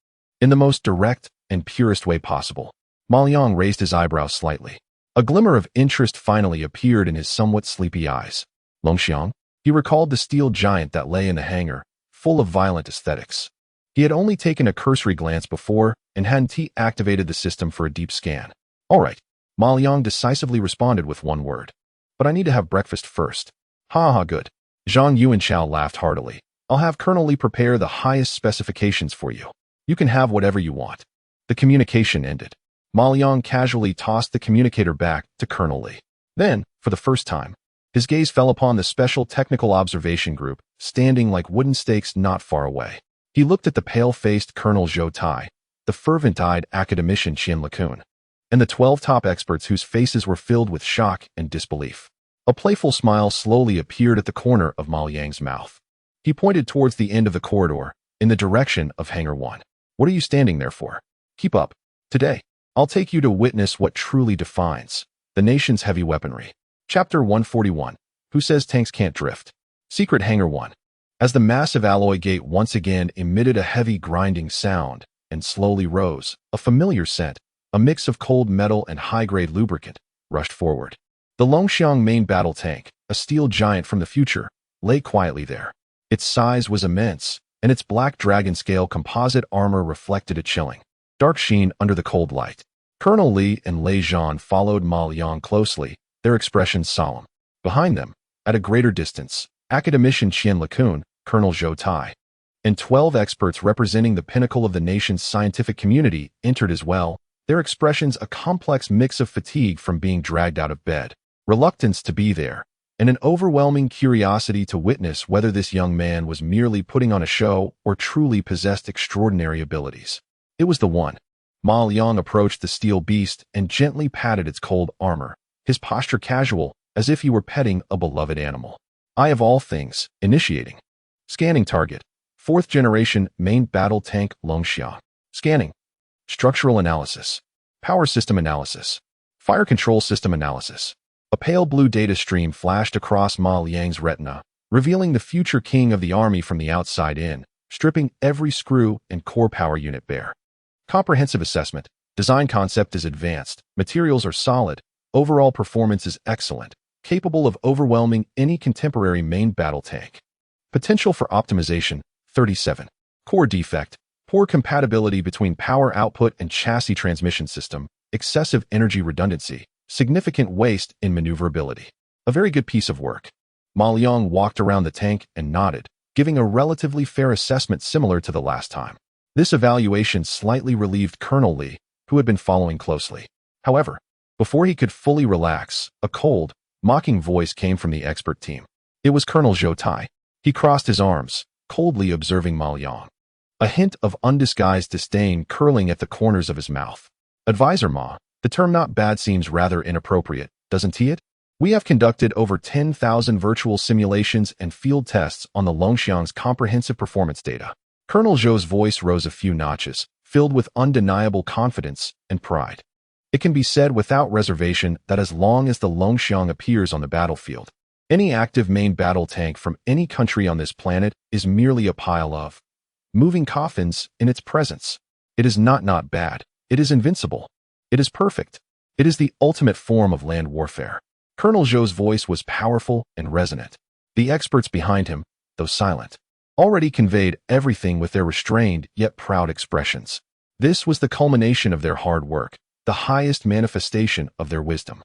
In the most direct and purest way possible, Ma Liang raised his eyebrows slightly. A glimmer of interest finally appeared in his somewhat sleepy eyes. Longxiang? He recalled the steel giant that lay in the hangar, full of violent aesthetics. He had only taken a cursory glance before and hadn't activated the system for a deep scan. "All right," Ma Liang decisively responded with one word. "But I need to have breakfast first." "Ha ha, good." Zhang Yuanchao laughed heartily. "I'll have Colonel Li prepare the highest specifications for you. You can have whatever you want." The communication ended. Ma Liang casually tossed the communicator back to Colonel Li. Then, for the first time, his gaze fell upon the special technical observation group, standing like wooden stakes not far away. He looked at the pale-faced Colonel Zhou Tai, the fervent-eyed academician Qian Lakun, and the 12 top experts whose faces were filled with shock and disbelief. A playful smile slowly appeared at the corner of Ma Liang's mouth. He pointed towards the end of the corridor, in the direction of Hangar 1. "What are you standing there for? Keep up. Today, I'll take you to witness what truly defines the nation's heavy weaponry." Chapter 141. Who says tanks can't drift? Secret Hangar 1. As the massive alloy gate once again emitted a heavy grinding sound and slowly rose, a familiar scent, a mix of cold metal and high-grade lubricant, rushed forward. The Longxiang main battle tank, a steel giant from the future, lay quietly there. Its size was immense, and its black dragon-scale composite armor reflected a chilling, dark sheen under the cold light. Colonel Li and Lei Zhan followed Ma Liang closely, their expressions solemn. Behind them, at a greater distance, academician Qian Likun, Colonel Zhou Tai, and 12 experts representing the pinnacle of the nation's scientific community entered as well, their expressions a complex mix of fatigue from being dragged out of bed, reluctance to be there, and an overwhelming curiosity to witness whether this young man was merely putting on a show or truly possessed extraordinary abilities. It was the one. Ma Liang approached the steel beast and gently patted its cold armor, his posture casual, as if he were petting a beloved animal. Eye of all things, initiating. Scanning target. 4th generation main battle tank Longxiang. Scanning. Structural analysis. Power system analysis. Fire control system analysis. A pale blue data stream flashed across Ma Liang's retina, revealing the future king of the army from the outside in, stripping every screw and core power unit bare. Comprehensive assessment. Design concept is advanced, materials are solid, overall performance is excellent, capable of overwhelming any contemporary main battle tank. Potential for optimization, 37. Core defect. Poor compatibility between power output and chassis transmission system, excessive energy redundancy, significant waste in maneuverability. A very good piece of work. Ma Liang walked around the tank and nodded, giving a relatively fair assessment similar to the last time. This evaluation slightly relieved Colonel Li, who had been following closely. However, before he could fully relax, a cold, mocking voice came from the expert team. It was Colonel Zhou Tai. He crossed his arms, coldly observing Ma Liang, a hint of undisguised disdain curling at the corners of his mouth. Advisor Ma, the term not bad seems rather inappropriate, doesn't it? We have conducted over 10,000 virtual simulations and field tests on the Longxiang's comprehensive performance data. Colonel Zhou's voice rose a few notches, filled with undeniable confidence and pride. It can be said without reservation that as long as the Longxiang appears on the battlefield, any active main battle tank from any country on this planet is merely a pile of moving coffins in its presence. It is not bad. It is invincible. It is perfect. It is the ultimate form of land warfare. Colonel Zhou's voice was powerful and resonant. The experts behind him, though silent, already conveyed everything with their restrained yet proud expressions. This was the culmination of their hard work, the highest manifestation of their wisdom.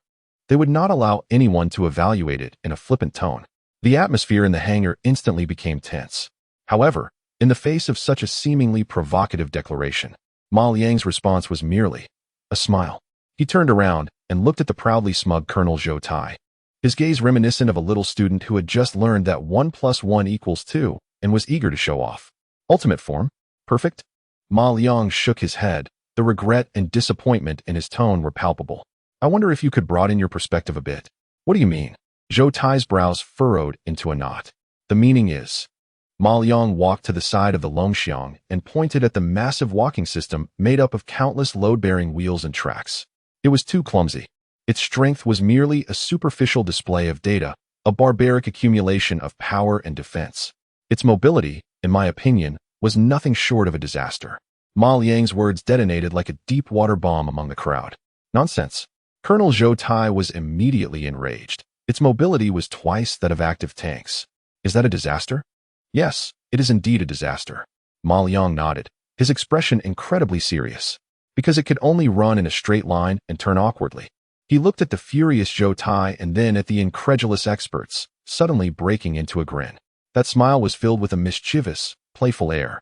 They would not allow anyone to evaluate it in a flippant tone. The atmosphere in the hangar instantly became tense. However, in the face of such a seemingly provocative declaration, Ma Liang's response was merely a smile. He turned around and looked at the proudly smug Colonel Zhou Tai, his gaze reminiscent of a little student who had just learned that 1 + 1 = 2 and was eager to show off. Ultimate form? Perfect? Ma Liang shook his head. The regret and disappointment in his tone were palpable. I wonder if you could broaden your perspective a bit. What do you mean? Zhou Tai's brows furrowed into a knot. The meaning is, Ma Liang walked to the side of the Longxiang and pointed at the massive walking system made up of countless load-bearing wheels and tracks. It was too clumsy. Its strength was merely a superficial display of data, a barbaric accumulation of power and defense. Its mobility, in my opinion, was nothing short of a disaster. Ma Liang's words detonated like a deep-water bomb among the crowd. Nonsense. Colonel Zhou Tai was immediately enraged. Its mobility was twice that of active tanks. Is that a disaster? Yes, it is indeed a disaster. Ma Liang nodded, his expression incredibly serious. Because it could only run in a straight line and turn awkwardly. He looked at the furious Zhou Tai and then at the incredulous experts, suddenly breaking into a grin. That smile was filled with a mischievous, playful air.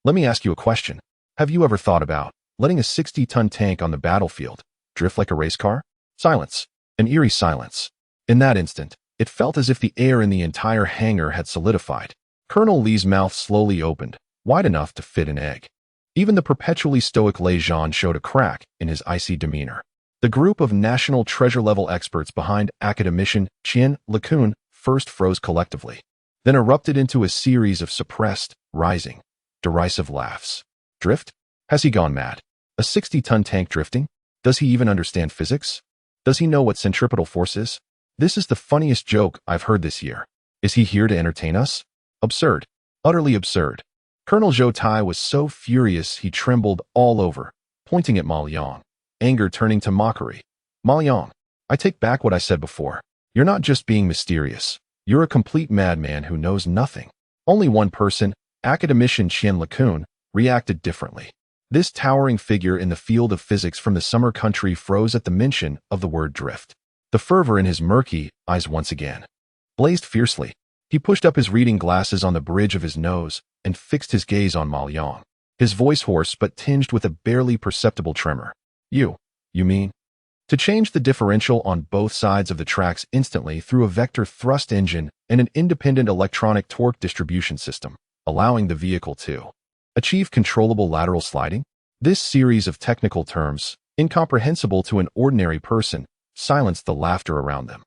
Let me ask you a question. Have you ever thought about letting a 60-ton tank on the battlefield drift like a race car? Silence. An eerie silence. In that instant, it felt as if the air in the entire hangar had solidified. Colonel Li's mouth slowly opened, wide enough to fit an egg. Even the perpetually stoic Lei Zhan showed a crack in his icy demeanor. The group of national treasure-level experts behind academician Qian Likun first froze collectively, then erupted into a series of suppressed, rising, derisive laughs. Drift? Has he gone mad? A 60-ton tank drifting? Does he even understand physics? Does he know what centripetal force is? This is the funniest joke I've heard this year. Is he here to entertain us? Absurd. Utterly absurd. Colonel Zhou Tai was so furious he trembled all over, pointing at Ma Liang, anger turning to mockery. Ma Liang, I take back what I said before. You're not just being mysterious. You're a complete madman who knows nothing. Only one person, academician Qian Likun, reacted differently. This towering figure in the field of physics from the summer country froze at the mention of the word drift. The fervor in his murky eyes once again blazed fiercely. He pushed up his reading glasses on the bridge of his nose and fixed his gaze on Ma Liang, his voice hoarse but tinged with a barely perceptible tremor. You mean? To change the differential on both sides of the tracks instantly through a vector thrust engine and an independent electronic torque distribution system, allowing the vehicle to achieve controllable lateral sliding? This series of technical terms, incomprehensible to an ordinary person, silenced the laughter around them.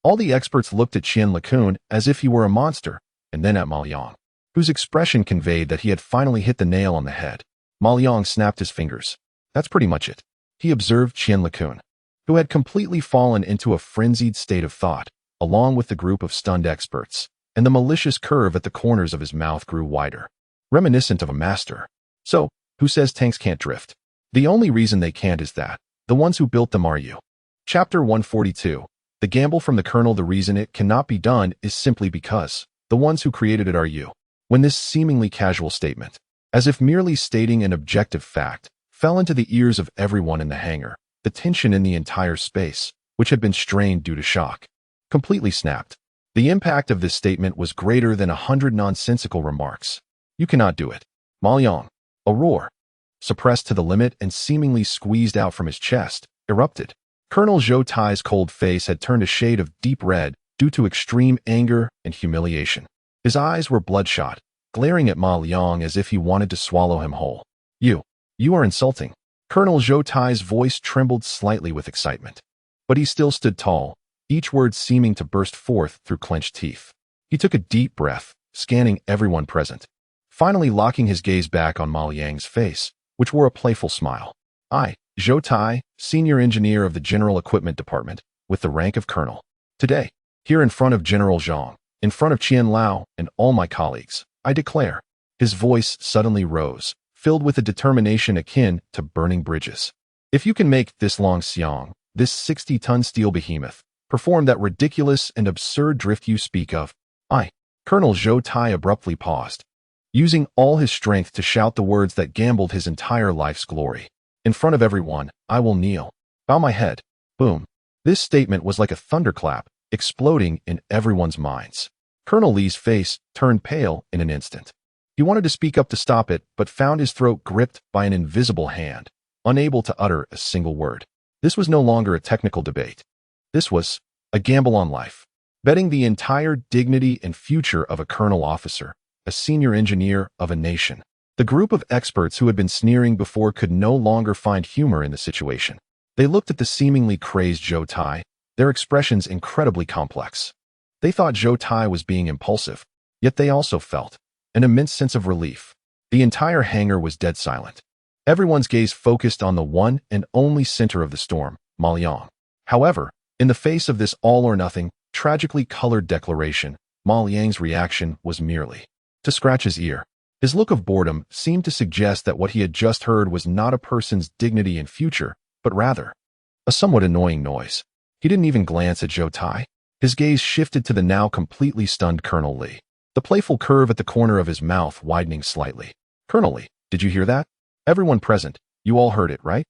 All the experts looked at Qian LeCun as if he were a monster, and then at Ma Liang, whose expression conveyed that he had finally hit the nail on the head. Ma Liang snapped his fingers. That's pretty much it, he observed Qian LeCun, who had completely fallen into a frenzied state of thought, along with the group of stunned experts, and the malicious curve at the corners of his mouth grew wider, reminiscent of a master. So, who says tanks can't drift? The only reason they can't is that the ones who built them are you. Chapter 142. The gamble from the Colonel. The reason it cannot be done is simply because the ones who created it are you. When this seemingly casual statement, as if merely stating an objective fact, fell into the ears of everyone in the hangar, the tension in the entire space, which had been strained due to shock, completely snapped. The impact of this statement was greater than 100 nonsensical remarks. You cannot do it. Ma Liang, a roar, suppressed to the limit and seemingly squeezed out from his chest, erupted. Colonel Zhou Tai's cold face had turned a shade of deep red due to extreme anger and humiliation. His eyes were bloodshot, glaring at Ma Liang as if he wanted to swallow him whole. You are insulting. Colonel Zhou Tai's voice trembled slightly with excitement. But he still stood tall, each word seeming to burst forth through clenched teeth. He took a deep breath, scanning everyone present, finally locking his gaze back on Ma Liang's face, which wore a playful smile. I, Zhou Tai, senior engineer of the General Equipment Department, with the rank of colonel. Today, here in front of General Zhang, in front of Qian Lao and all my colleagues, I declare. His voice suddenly rose, filled with a determination akin to burning bridges. If you can make this Long Xiang, this 60-ton steel behemoth, perform that ridiculous and absurd drift you speak of, I, Colonel Zhou Tai abruptly paused, using all his strength to shout the words that gambled his entire life's glory. In front of everyone, I will kneel, bow my head. Boom. This statement was like a thunderclap, exploding in everyone's minds. Colonel Li's face turned pale in an instant. He wanted to speak up to stop it, but found his throat gripped by an invisible hand, unable to utter a single word. This was no longer a technical debate. This was a gamble on life, betting the entire dignity and future of a colonel officer, a senior engineer of a nation. The group of experts who had been sneering before could no longer find humor in the situation. They looked at the seemingly crazed Zhou Tai, their expressions incredibly complex. They thought Zhou Tai was being impulsive, yet they also felt an immense sense of relief. The entire hangar was dead silent. Everyone's gaze focused on the one and only center of the storm, Ma Liang. However, in the face of this all-or-nothing, tragically colored declaration, Ma Liang's reaction was merely to scratch his ear. His look of boredom seemed to suggest that what he had just heard was not a person's dignity and future, but rather a somewhat annoying noise. He didn't even glance at Zhou Tai. His gaze shifted to the now completely stunned Colonel Li, the playful curve at the corner of his mouth widening slightly. Colonel Li, did you hear that? Everyone present, you all heard it, right?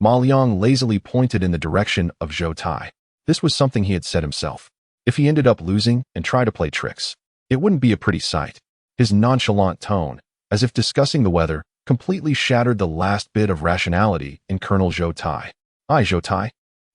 Ma Liang lazily pointed in the direction of Zhou Tai. This was something he had said himself. If he ended up losing and tried to play tricks, it wouldn't be a pretty sight. His nonchalant tone, as if discussing the weather, completely shattered the last bit of rationality in Colonel Zhou Tai. I, Zhou Tai,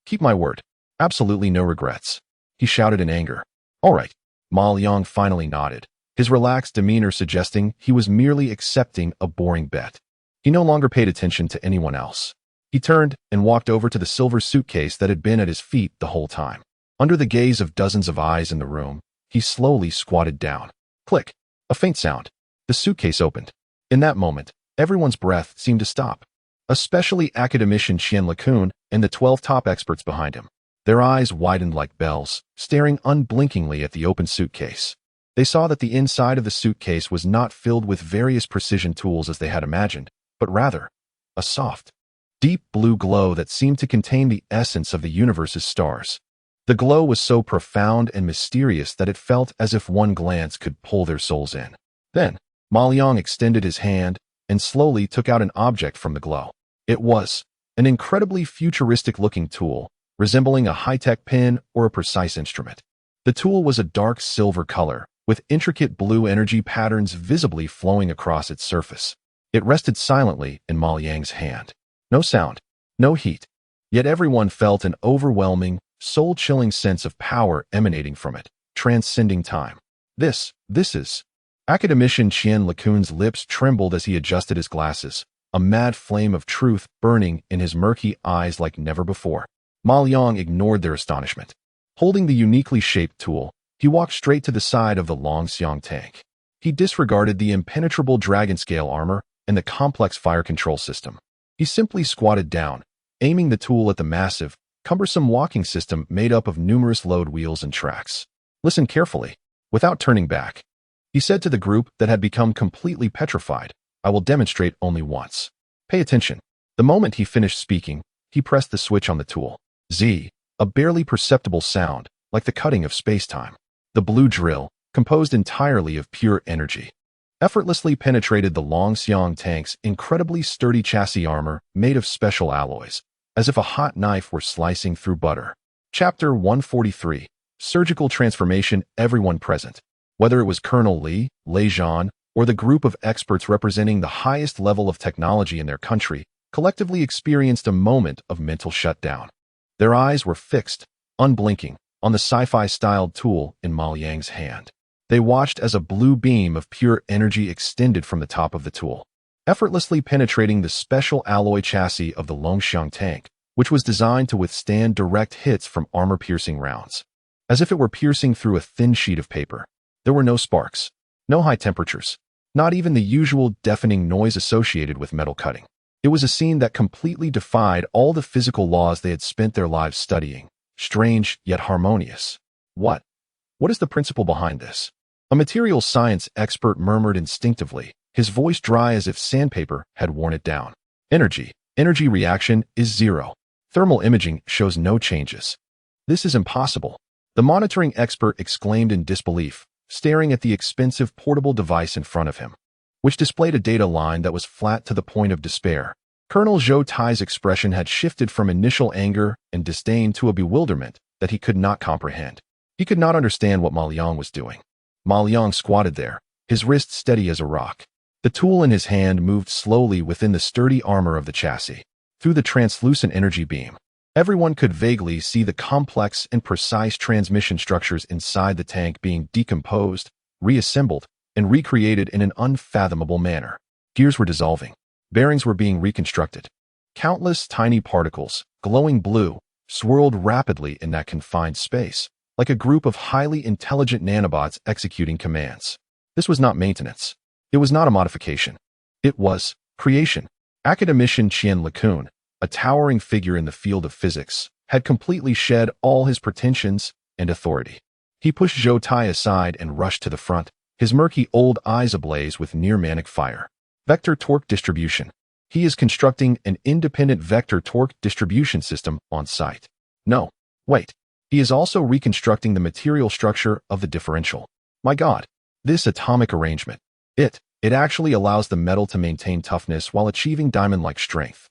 keep my word. Absolutely no regrets. He shouted in anger. All right. Ma Liang finally nodded, his relaxed demeanor suggesting he was merely accepting a boring bet. He no longer paid attention to anyone else. He turned and walked over to the silver suitcase that had been at his feet the whole time. Under the gaze of dozens of eyes in the room, he slowly squatted down. Click. A faint sound. The suitcase opened. In that moment, everyone's breath seemed to stop, especially academician Qian LeCun and the 12 top experts behind him. Their eyes widened like bells, staring unblinkingly at the open suitcase. They saw that the inside of the suitcase was not filled with various precision tools as they had imagined, but rather a soft, deep blue glow that seemed to contain the essence of the universe's stars. The glow was so profound and mysterious that it felt as if one glance could pull their souls in. Then, Ma Liang extended his hand and slowly took out an object from the glow. It was an incredibly futuristic-looking tool, resembling a high-tech pen or a precise instrument. The tool was a dark silver color, with intricate blue energy patterns visibly flowing across its surface. It rested silently in Ma Liang's hand. No sound, no heat, yet everyone felt an overwhelming, soul-chilling sense of power emanating from it, transcending time. This is... Academician Qian Lakun's lips trembled as he adjusted his glasses, a mad flame of truth burning in his murky eyes like never before. Ma Liang ignored their astonishment. Holding the uniquely shaped tool, he walked straight to the side of the Longxiang tank. He disregarded the impenetrable dragon-scale armor and the complex fire control system. He simply squatted down, aiming the tool at the massive, cumbersome walking system made up of numerous load wheels and tracks. Listen carefully. Without turning back, he said to the group that had become completely petrified, I will demonstrate only once. Pay attention. The moment he finished speaking, he pressed the switch on the tool. Z, a barely perceptible sound, like the cutting of space-time. The blue drill, composed entirely of pure energy, effortlessly penetrated the Longxiang tank's incredibly sturdy chassis armor made of special alloys, as if a hot knife were slicing through butter. Chapter 143. Surgical Transformation. Everyone present, whether it was Colonel Li, Lei Zhan, or the group of experts representing the highest level of technology in their country, collectively experienced a moment of mental shutdown. Their eyes were fixed, unblinking, on the Sci-Fi styled tool in Ma Liang's hand. They watched as a blue beam of pure energy extended from the top of the tool, effortlessly penetrating the special alloy chassis of the Longxiang tank, which was designed to withstand direct hits from armor-piercing rounds. As if it were piercing through a thin sheet of paper. There were no sparks, no high temperatures, not even the usual deafening noise associated with metal cutting. It was a scene that completely defied all the physical laws they had spent their lives studying. Strange, yet harmonious. What is the principle behind this? A materials science expert murmured instinctively, his voice dry as if sandpaper had worn it down. Energy reaction is zero. Thermal imaging shows no changes. This is impossible. The monitoring expert exclaimed in disbelief, staring at the expensive portable device in front of him, which displayed a data line that was flat to the point of despair. Colonel Zhou Tai's expression had shifted from initial anger and disdain to a bewilderment that he could not comprehend. He could not understand what Ma Liang was doing. Ma Liang squatted there, his wrist steady as a rock. The tool in his hand moved slowly within the sturdy armor of the chassis. Through the translucent energy beam, everyone could vaguely see the complex and precise transmission structures inside the tank being decomposed, reassembled, and recreated in an unfathomable manner. Gears were dissolving. Bearings were being reconstructed. Countless tiny particles, glowing blue, swirled rapidly in that confined space, like a group of highly intelligent nanobots executing commands. This was not maintenance. It was not a modification. It was creation. Academician Qian Lakun, a towering figure in the field of physics, had completely shed all his pretensions and authority. He pushed Zhou Tai aside and rushed to the front, his murky old eyes ablaze with near-manic fire. Vector torque distribution. He is constructing an independent vector torque distribution system on site. No, wait. He is also reconstructing the material structure of the differential. My God, this atomic arrangement. It actually allows the metal to maintain toughness while achieving diamond-like strength.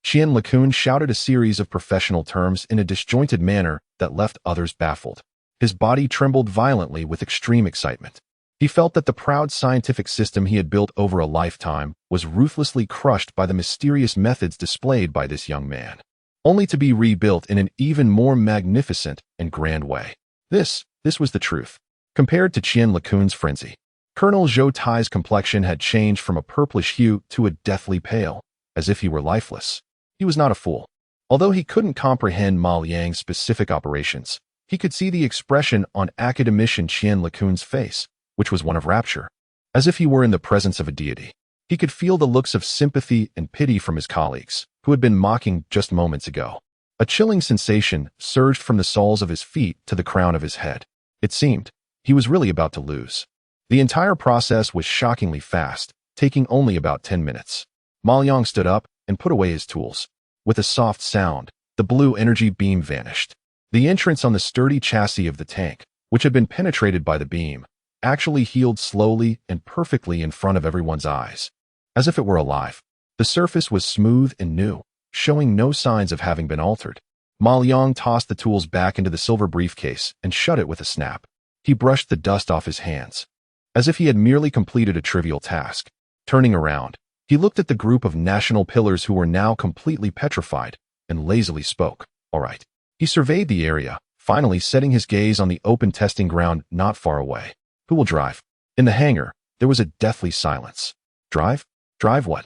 Qian Lakun shouted a series of professional terms in a disjointed manner that left others baffled. His body trembled violently with extreme excitement. He felt that the proud scientific system he had built over a lifetime was ruthlessly crushed by the mysterious methods displayed by this young man, only to be rebuilt in an even more magnificent and grand way. This was the truth. Compared to Qian Lakun's frenzy, Colonel Zhou Tai's complexion had changed from a purplish hue to a deathly pale, as if he were lifeless. He was not a fool. Although he couldn't comprehend Ma Liang's specific operations, he could see the expression on academician Qian Lakun's face, which was one of rapture, as if he were in the presence of a deity. He could feel the looks of sympathy and pity from his colleagues, who had been mocking just moments ago. A chilling sensation surged from the soles of his feet to the crown of his head. It seemed he was really about to lose. The entire process was shockingly fast, taking only about 10 minutes. Ma Liang stood up and put away his tools. With a soft sound, the blue energy beam vanished. The entrance on the sturdy chassis of the tank, which had been penetrated by the beam, actually healed slowly and perfectly in front of everyone's eyes, as if it were alive. The surface was smooth and new, showing no signs of having been altered. Ma Liang tossed the tools back into the silver briefcase and shut it with a snap. He brushed the dust off his hands, as if he had merely completed a trivial task. Turning around, he looked at the group of national pillars who were now completely petrified and lazily spoke. All right. He surveyed the area, finally setting his gaze on the open testing ground not far away. Who will drive? In the hangar, there was a deathly silence. Drive? Drive what?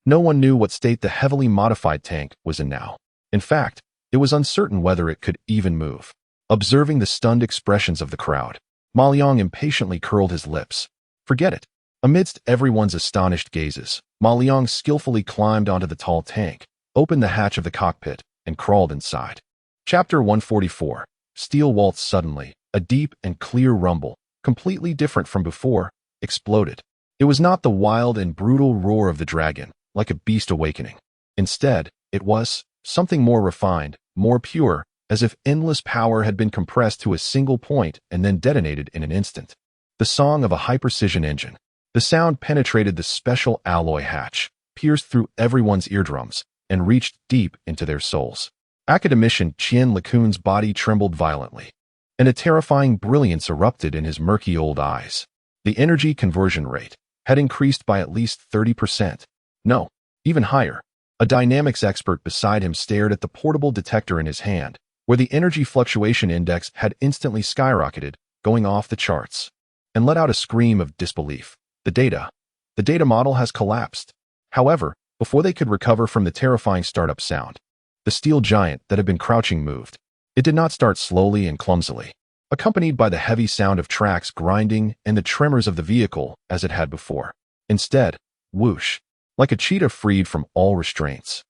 No one knew what state the heavily modified tank was in now. In fact, it was uncertain whether it could even move. Observing the stunned expressions of the crowd, Ma Liang impatiently curled his lips. Forget it. Amidst everyone's astonished gazes, Ma Liang skillfully climbed onto the tall tank, opened the hatch of the cockpit, and crawled inside. Chapter 144. Steel waltz. Suddenly, a deep and clear rumble, completely different from before, exploded. It was not the wild and brutal roar of the dragon, like a beast awakening. Instead, it was something more refined, more pure, as if endless power had been compressed to a single point and then detonated in an instant. The song of a high-precision engine. The sound penetrated the special alloy hatch, pierced through everyone's eardrums, and reached deep into their souls. Academician Qian Lakun's body trembled violently, and a terrifying brilliance erupted in his murky old eyes. The energy conversion rate had increased by at least 30%. No, even higher. A dynamics expert beside him stared at the portable detector in his hand, where the energy fluctuation index had instantly skyrocketed, going off the charts, and let out a scream of disbelief. The data model has collapsed. However, before they could recover from the terrifying startup sound, the steel giant that had been crouching moved. It did not start slowly and clumsily, accompanied by the heavy sound of tracks grinding and the tremors of the vehicle as it had before. Instead, whoosh, like a cheetah freed from all restraints.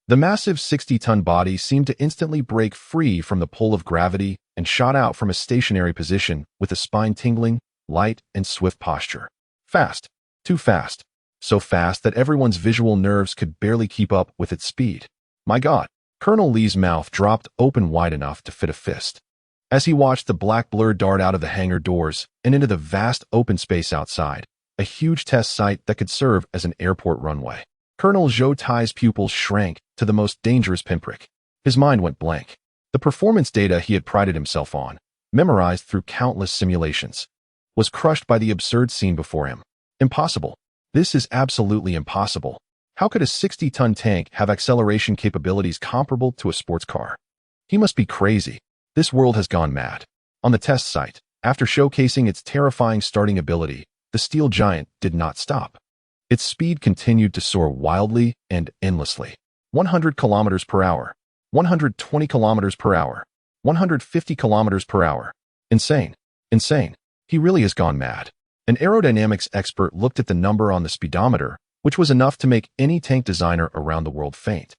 The massive 60-ton body seemed to instantly break free from the pull of gravity and shot out from a stationary position with a spine-tingling, light, and swift posture. Fast. Too fast. So fast that everyone's visual nerves could barely keep up with its speed. My God. Colonel Lee's mouth dropped open wide enough to fit a fist, as he watched the black blur dart out of the hangar doors and into the vast open space outside, a huge test site that could serve as an airport runway. Colonel Zhou Tai's pupils shrank to the most dangerous pinprick. His mind went blank. The performance data he had prided himself on, memorized through countless simulations, was crushed by the absurd scene before him. Impossible. This is absolutely impossible. How could a 60-ton tank have acceleration capabilities comparable to a sports car? He must be crazy. This world has gone mad. On the test site, after showcasing its terrifying starting ability, the steel giant did not stop. Its speed continued to soar wildly and endlessly. 100 kilometers per hour, 120 kilometers per hour, 150 kilometers per hour. Insane. Insane. He really has gone mad. An aerodynamics expert looked at the number on the speedometer, which was enough to make any tank designer around the world faint,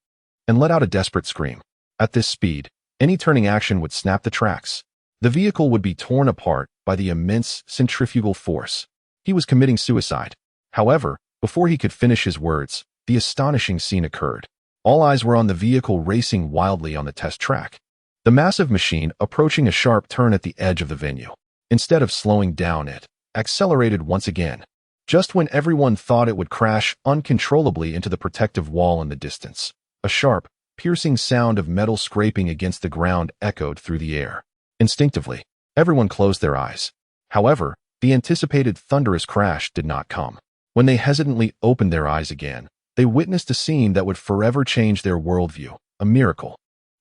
and let out a desperate scream. At this speed, any turning action would snap the tracks. The vehicle would be torn apart by the immense centrifugal force. He was committing suicide. However, before he could finish his words, the astonishing scene occurred. All eyes were on the vehicle racing wildly on the test track. The massive machine approaching a sharp turn at the edge of the venue. Instead of slowing down, it accelerated once again, just when everyone thought it would crash uncontrollably into the protective wall in the distance. A sharp, piercing sound of metal scraping against the ground echoed through the air. Instinctively, everyone closed their eyes. However, the anticipated thunderous crash did not come. When they hesitantly opened their eyes again, they witnessed a scene that would forever change their worldview, a miracle.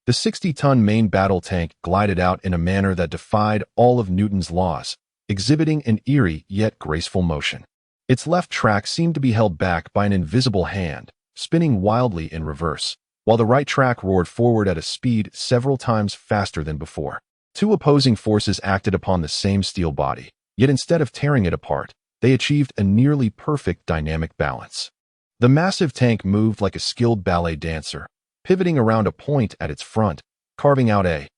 The 60-ton main battle tank glided out in a manner that defied all of Newton's laws, exhibiting an eerie yet graceful motion. Its left track seemed to be held back by an invisible hand, spinning wildly in reverse, while the right track roared forward at a speed several times faster than before. Two opposing forces acted upon the same steel body, yet instead of tearing it apart, they achieved a nearly perfect dynamic balance. The massive tank moved like a skilled ballet dancer, pivoting around a point at its front, carving out a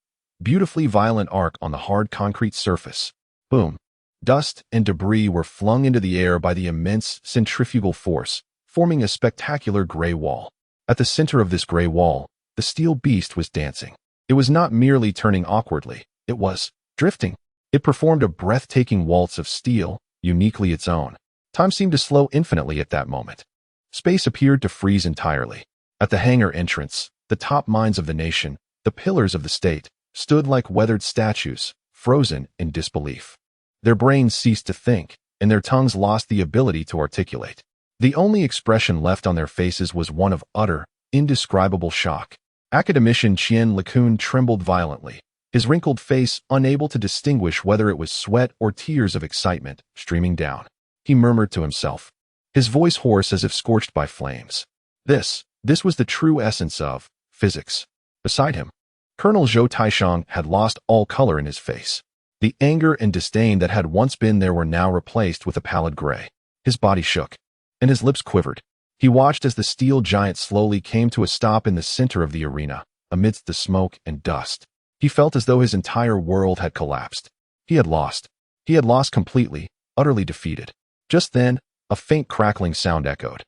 beautifully violent arc on the hard concrete surface. Boom. Dust and debris were flung into the air by the immense centrifugal force, forming a spectacular gray wall. At the center of this gray wall, the steel beast was dancing. It was not merely turning awkwardly, it was drifting. It performed a breathtaking waltz of steel, uniquely its own. Time seemed to slow infinitely at that moment. Space appeared to freeze entirely. At the hangar entrance, the top minds of the nation, The pillars of the state stood like weathered statues, frozen in disbelief. Their brains ceased to think, and their tongues lost the ability to articulate. The only expression left on their faces was one of utter, indescribable shock. Academician Chien LeCun trembled violently, his wrinkled face unable to distinguish whether it was sweat or tears of excitement streaming down. He murmured to himself, his voice hoarse as if scorched by flames. This was the true essence of physics. Beside him, Colonel Zhou Taishang had lost all color in his face. The anger and disdain that had once been there were now replaced with a pallid gray. His body shook, and his lips quivered. He watched as the steel giant slowly came to a stop in the center of the arena, amidst the smoke and dust. He felt as though his entire world had collapsed. He had lost. He had lost completely, utterly defeated. Just then, a faint crackling sound echoed.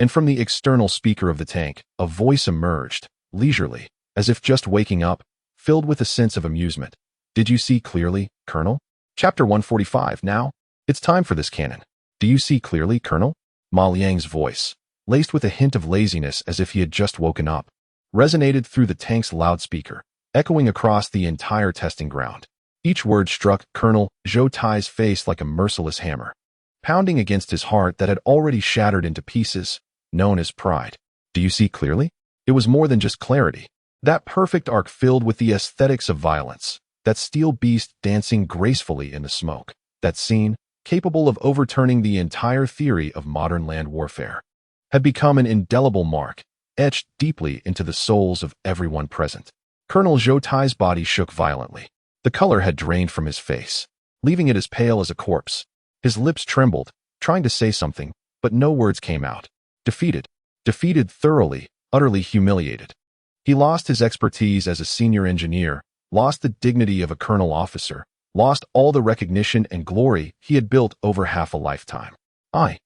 And from the external speaker of the tank, a voice emerged, leisurely, as if just waking up, filled with a sense of amusement. Did you see clearly, Colonel? Chapter 145 now. It's time for this cannon. Do you see clearly, Colonel? Ma Liang's voice, laced with a hint of laziness as if he had just woken up, resonated through the tank's loudspeaker, echoing across the entire testing ground. Each word struck Colonel Zhou Tai's face like a merciless hammer, pounding against his heart that had already shattered into pieces, known as pride. Do you see clearly? It was more than just clarity. That perfect arc filled with the aesthetics of violence, that steel beast dancing gracefully in the smoke, that scene, capable of overturning the entire theory of modern land warfare, had become an indelible mark, etched deeply into the souls of everyone present. Colonel Zhou Tai's body shook violently. The color had drained from his face, leaving it as pale as a corpse. His lips trembled, trying to say something, but no words came out. Defeated thoroughly, utterly humiliated. He lost his expertise as a senior engineer, lost the dignity of a colonel officer, lost all the recognition and glory he had built over half a lifetime. A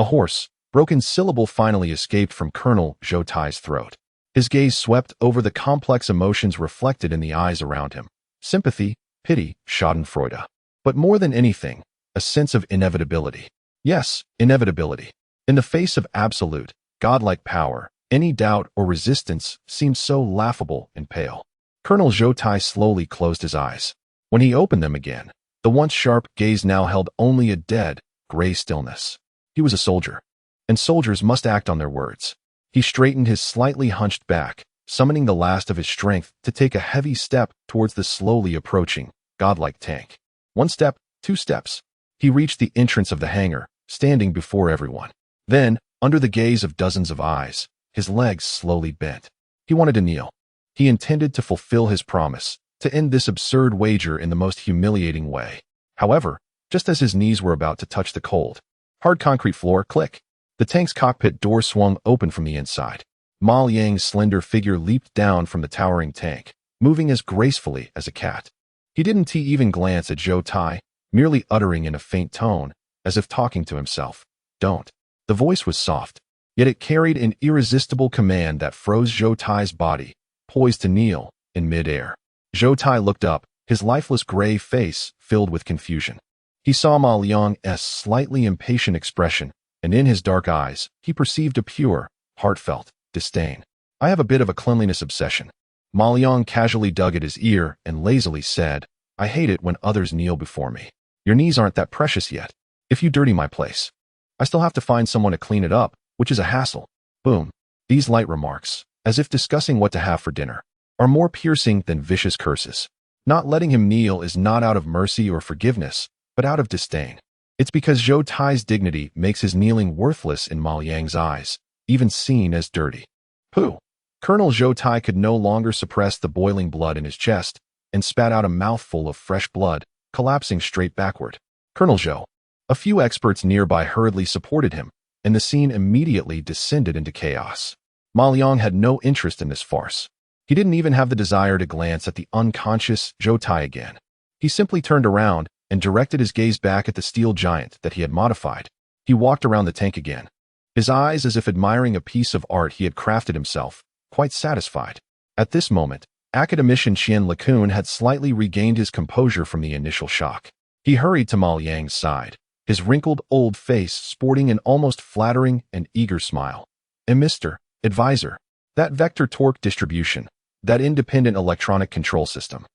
hoarse, broken syllable finally escaped from Colonel Zhou Tai's throat. His gaze swept over the complex emotions reflected in the eyes around him. Sympathy, pity, schadenfreude. But more than anything, a sense of inevitability. Yes, inevitability. In the face of absolute, godlike power, any doubt or resistance seemed so laughable and pale. Colonel Zhou Tai slowly closed his eyes. When he opened them again, the once sharp gaze now held only a dead, gray stillness. He was a soldier, and soldiers must act on their words. He straightened his slightly hunched back, summoning the last of his strength to take a heavy step towards the slowly approaching, godlike tank. 1 step, 2 steps. He reached the entrance of the hangar, standing before everyone. Then, under the gaze of dozens of eyes, his legs slowly bent. He wanted to kneel. He intended to fulfill his promise, to end this absurd wager in the most humiliating way. However, just as his knees were about to touch the cold, hard concrete floor, click. The tank's cockpit door swung open from the inside. Ma Liang's slender figure leaped down from the towering tank, moving as gracefully as a cat. He didn't even glance at Zhou Tai, merely uttering in a faint tone, as if talking to himself. Don't. The voice was soft, yet it carried an irresistible command that froze Zhou Tai's body, poised to kneel in midair. Zhou Tai looked up, his lifeless gray face filled with confusion. He saw Ma Liang's slightly impatient expression, and in his dark eyes, he perceived a pure, heartfelt disdain. I have a bit of a cleanliness obsession. Ma Liang casually dug at his ear and lazily said, I hate it when others kneel before me. Your knees aren't that precious yet. If you dirty my place, I still have to find someone to clean it up, which is a hassle. Boom. These light remarks, as if discussing what to have for dinner, are more piercing than vicious curses. Not letting him kneel is not out of mercy or forgiveness, but out of disdain. It's because Zhou Tai's dignity makes his kneeling worthless in Ma Liang's eyes, even seen as dirty. Pooh! Colonel Zhou Tai could no longer suppress the boiling blood in his chest, and spat out a mouthful of fresh blood, collapsing straight backward. Colonel Zhou. A few experts nearby hurriedly supported him, and the scene immediately descended into chaos. Ma Liang had no interest in this farce. He didn't even have the desire to glance at the unconscious Zhou Tai again. He simply turned around and directed his gaze back at the steel giant that he had modified. He walked around the tank again, his eyes as if admiring a piece of art he had crafted himself, quite satisfied. At this moment, academician Chien LeCun had slightly regained his composure from the initial shock. He hurried to Ma Liang's side, his wrinkled old face sporting an almost flattering and eager smile. Mr. Advisor, that vector torque distribution, that independent electronic control system.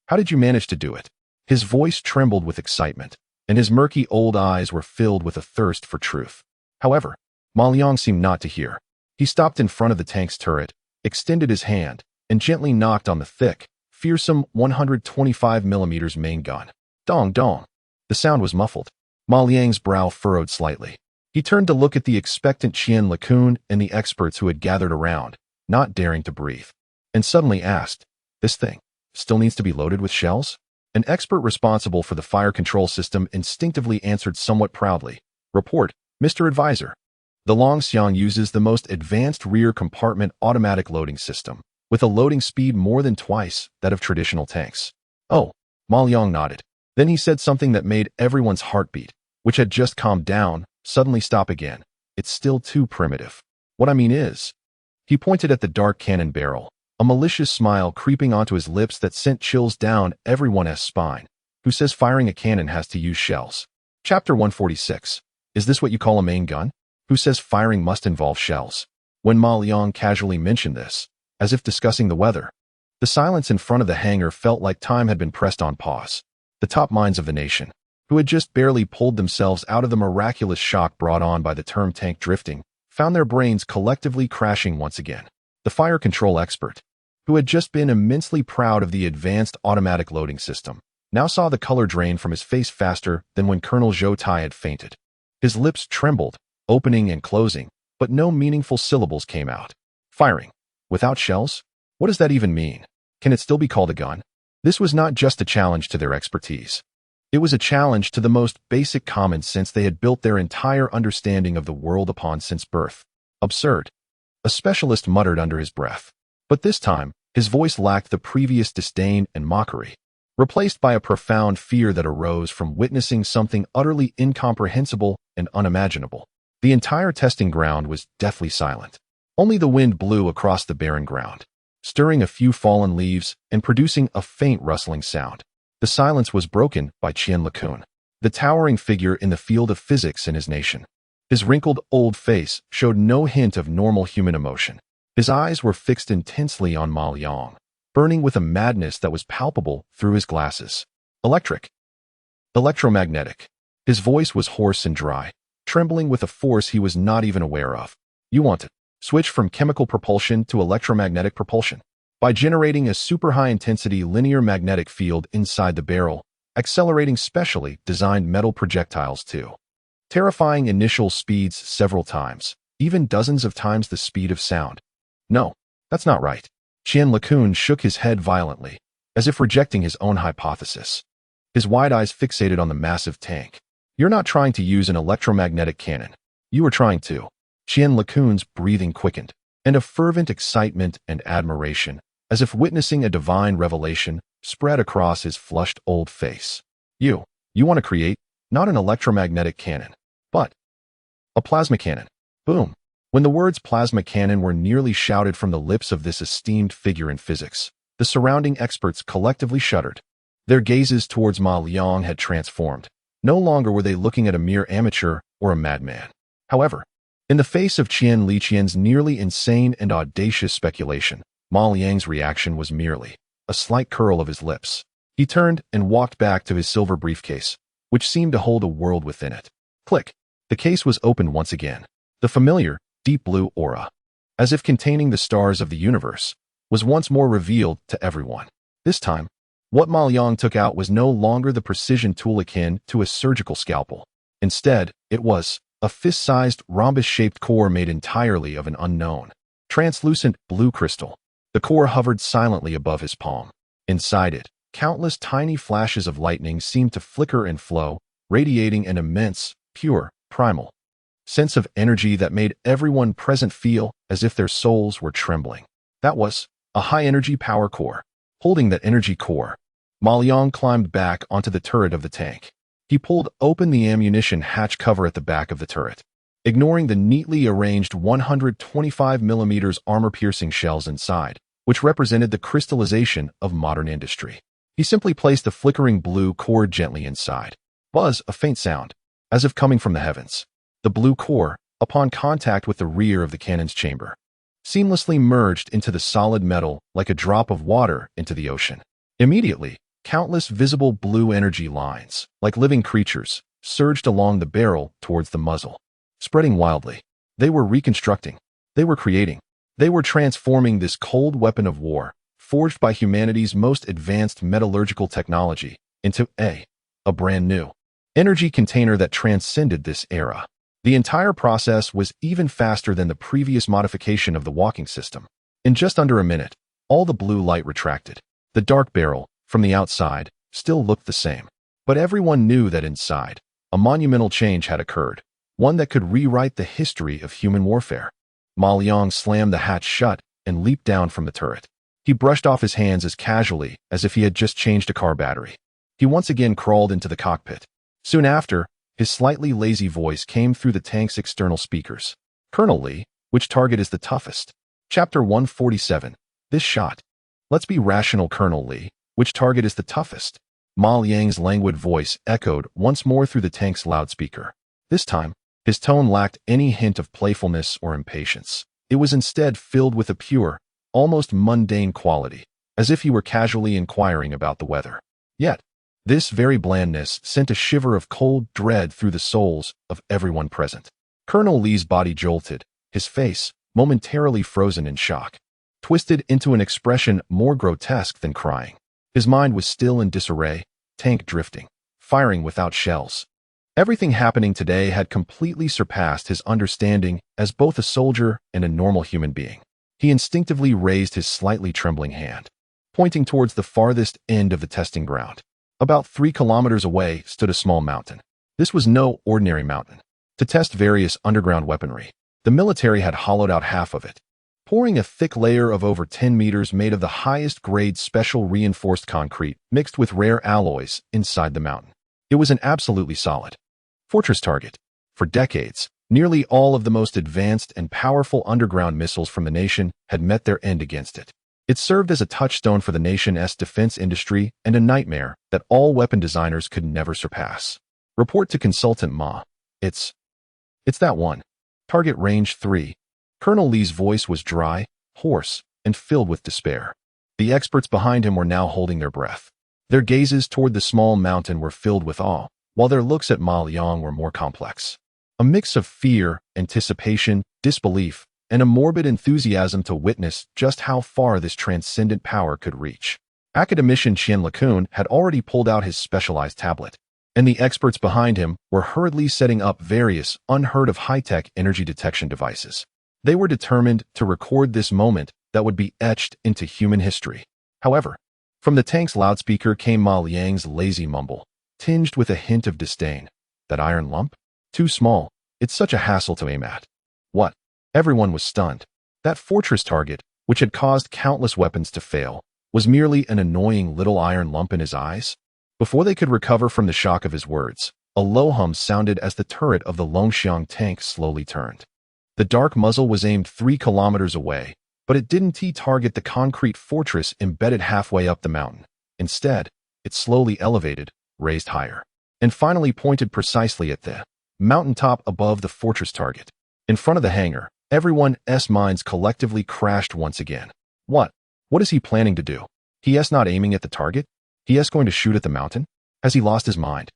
How did you manage to do it? His voice trembled with excitement, and his murky old eyes were filled with a thirst for truth. However, Ma Liang seemed not to hear. He stopped in front of the tank's turret, extended his hand, and gently knocked on the thick, fearsome 125mm main gun. Dong dong. The sound was muffled. Ma Liang's brow furrowed slightly. He turned to look at the expectant Qian LeCun and the experts who had gathered around, not daring to breathe, and suddenly asked, "This thing still needs to be loaded with shells?" An expert responsible for the fire control system instinctively answered somewhat proudly, "Report, Mr. Advisor. The Longxiang uses the most advanced rear compartment automatic loading system, with a loading speed more than twice that of traditional tanks." Oh, Ma Liang nodded. Then he said something that made everyone's heartbeat, which had just calmed down, suddenly stop again. "It's still too primitive. What I mean is..." He pointed at the dark cannon barrel, a malicious smile creeping onto his lips that sent chills down everyone's spine. "Who says firing a cannon has to use shells?" Chapter 146. Is this what you call a main gun? Who says firing must involve shells? When Ma Liang casually mentioned this, as if discussing the weather, the silence in front of the hangar felt like time had been pressed on pause. The top minds of the nation, who had just barely pulled themselves out of the miraculous shock brought on by the term tank drifting, found their brains collectively crashing once again. The fire control expert, who had just been immensely proud of the advanced automatic loading system, now saw the color drain from his face faster than when Colonel Zhou Tai had fainted. His lips trembled, opening and closing, but no meaningful syllables came out. Firing without shells? What does that even mean? Can it still be called a gun? This was not just a challenge to their expertise. It was a challenge to the most basic common sense they had built their entire understanding of the world upon since birth. Absurd. A specialist muttered under his breath. But this time, his voice lacked the previous disdain and mockery, replaced by a profound fear that arose from witnessing something utterly incomprehensible and unimaginable. The entire testing ground was deathly silent. Only the wind blew across the barren ground, stirring a few fallen leaves and producing a faint rustling sound. The silence was broken by Qian LeCun, the towering figure in the field of physics in his nation. His wrinkled old face showed no hint of normal human emotion. His eyes were fixed intensely on Ma Liang, burning with a madness that was palpable through his glasses. Electric. Electromagnetic. His voice was hoarse and dry, trembling with a force he was not even aware of. You want to switch from chemical propulsion to electromagnetic propulsion by generating a super high-intensity linear magnetic field inside the barrel, accelerating specially designed metal projectiles to terrifying initial speeds several times, even dozens of times the speed of sound. No, that's not right. Qian LeCun shook his head violently, as if rejecting his own hypothesis. His wide eyes fixated on the massive tank. You're not trying to use an electromagnetic cannon. You are trying to. Qian LeCun's breathing quickened, and a fervent excitement and admiration, as if witnessing a divine revelation, spread across his flushed old face. You want to create, not an electromagnetic cannon, but a plasma cannon. Boom. When the words plasma cannon were nearly shouted from the lips of this esteemed figure in physics, the surrounding experts collectively shuddered. Their gazes towards Ma Liang had transformed. No longer were they looking at a mere amateur or a madman. However, in the face of Qian Liqian's nearly insane and audacious speculation, Ma Liang's reaction was merely a slight curl of his lips. He turned and walked back to his silver briefcase, which seemed to hold a world within it. Click. The case was opened once again. The familiar, deep blue aura, as if containing the stars of the universe, was once more revealed to everyone. This time, what Ma Liang took out was no longer the precision tool akin to a surgical scalpel. Instead, it was a fist-sized, rhombus-shaped core made entirely of an unknown, translucent blue crystal. The core hovered silently above his palm. Inside it, countless tiny flashes of lightning seemed to flicker and flow, radiating an immense, pure, primal sense of energy that made everyone present feel as if their souls were trembling. That was a high-energy power core. Holding that energy core, Ma Liang climbed back onto the turret of the tank. He pulled open the ammunition hatch cover at the back of the turret, ignoring the neatly arranged 125mm armor-piercing shells inside, which represented the crystallization of modern industry. He simply placed the flickering blue core gently inside. Buzz, a faint sound, as if coming from the heavens. The blue core, upon contact with the rear of the cannon's chamber, seamlessly merged into the solid metal like a drop of water into the ocean. Immediately, countless visible blue energy lines, like living creatures, surged along the barrel towards the muzzle, spreading wildly. They were reconstructing. They were creating. They were transforming this cold weapon of war, forged by humanity's most advanced metallurgical technology, into a brand new energy container that transcended this era. The entire process was even faster than the previous modification of the walking system. In just under a minute, all the blue light retracted. The dark barrel, from the outside, still looked the same. But everyone knew that inside, a monumental change had occurred, one that could rewrite the history of human warfare. Ma Liang slammed the hatch shut and leaped down from the turret. He brushed off his hands as casually as if he had just changed a car battery. He once again crawled into the cockpit. Soon after, his slightly lazy voice came through the tank's external speakers. Colonel Lee, which target is the toughest? Chapter 147. This shot. Let's be rational, Colonel Lee. Which target is the toughest? Ma Liang's languid voice echoed once more through the tank's loudspeaker. This time, his tone lacked any hint of playfulness or impatience. It was instead filled with a pure, almost mundane quality, as if he were casually inquiring about the weather. Yet, this very blandness sent a shiver of cold dread through the souls of everyone present. Colonel Lee's body jolted, his face, momentarily frozen in shock, twisted into an expression more grotesque than crying. His mind was still in disarray, tank drifting, firing without shells. Everything happening today had completely surpassed his understanding as both a soldier and a normal human being. He instinctively raised his slightly trembling hand, pointing towards the farthest end of the testing ground. About 3 kilometers away stood a small mountain. This was no ordinary mountain. To test various underground weaponry, the military had hollowed out half of it, pouring a thick layer of over 10 meters made of the highest grade special reinforced concrete mixed with rare alloys inside the mountain. It was an absolutely solid fortress target. For decades, nearly all of the most advanced and powerful underground missiles from the nation had met their end against it. It served as a touchstone for the nation's defense industry and a nightmare that all weapon designers could never surpass. Report to Consultant Ma. It's that one. Target range 3. Colonel Lee's voice was dry, hoarse, and filled with despair. The experts behind him were now holding their breath. Their gazes toward the small mountain were filled with awe, while their looks at Ma Liang were more complex. A mix of fear, anticipation, disbelief, and a morbid enthusiasm to witness just how far this transcendent power could reach. Academician Qian LeCun had already pulled out his specialized tablet, and the experts behind him were hurriedly setting up various unheard-of high-tech energy detection devices. They were determined to record this moment that would be etched into human history. However, from the tank's loudspeaker came Ma Liang's lazy mumble, tinged with a hint of disdain. That iron lump? Too small. It's such a hassle to aim at. What? Everyone was stunned. That fortress target, which had caused countless weapons to fail, was merely an annoying little iron lump in his eyes. Before they could recover from the shock of his words, a low hum sounded as the turret of the Longxiang tank slowly turned. The dark muzzle was aimed 3 kilometers away, but it didn't target the concrete fortress embedded halfway up the mountain. Instead, it slowly elevated, raised higher, and finally pointed precisely at the mountaintop above the fortress target. In front of the hangar, everyone's minds collectively crashed once again. What is he planning to do? He's not aiming at the target? He's going to shoot at the mountain? Has he lost his mind?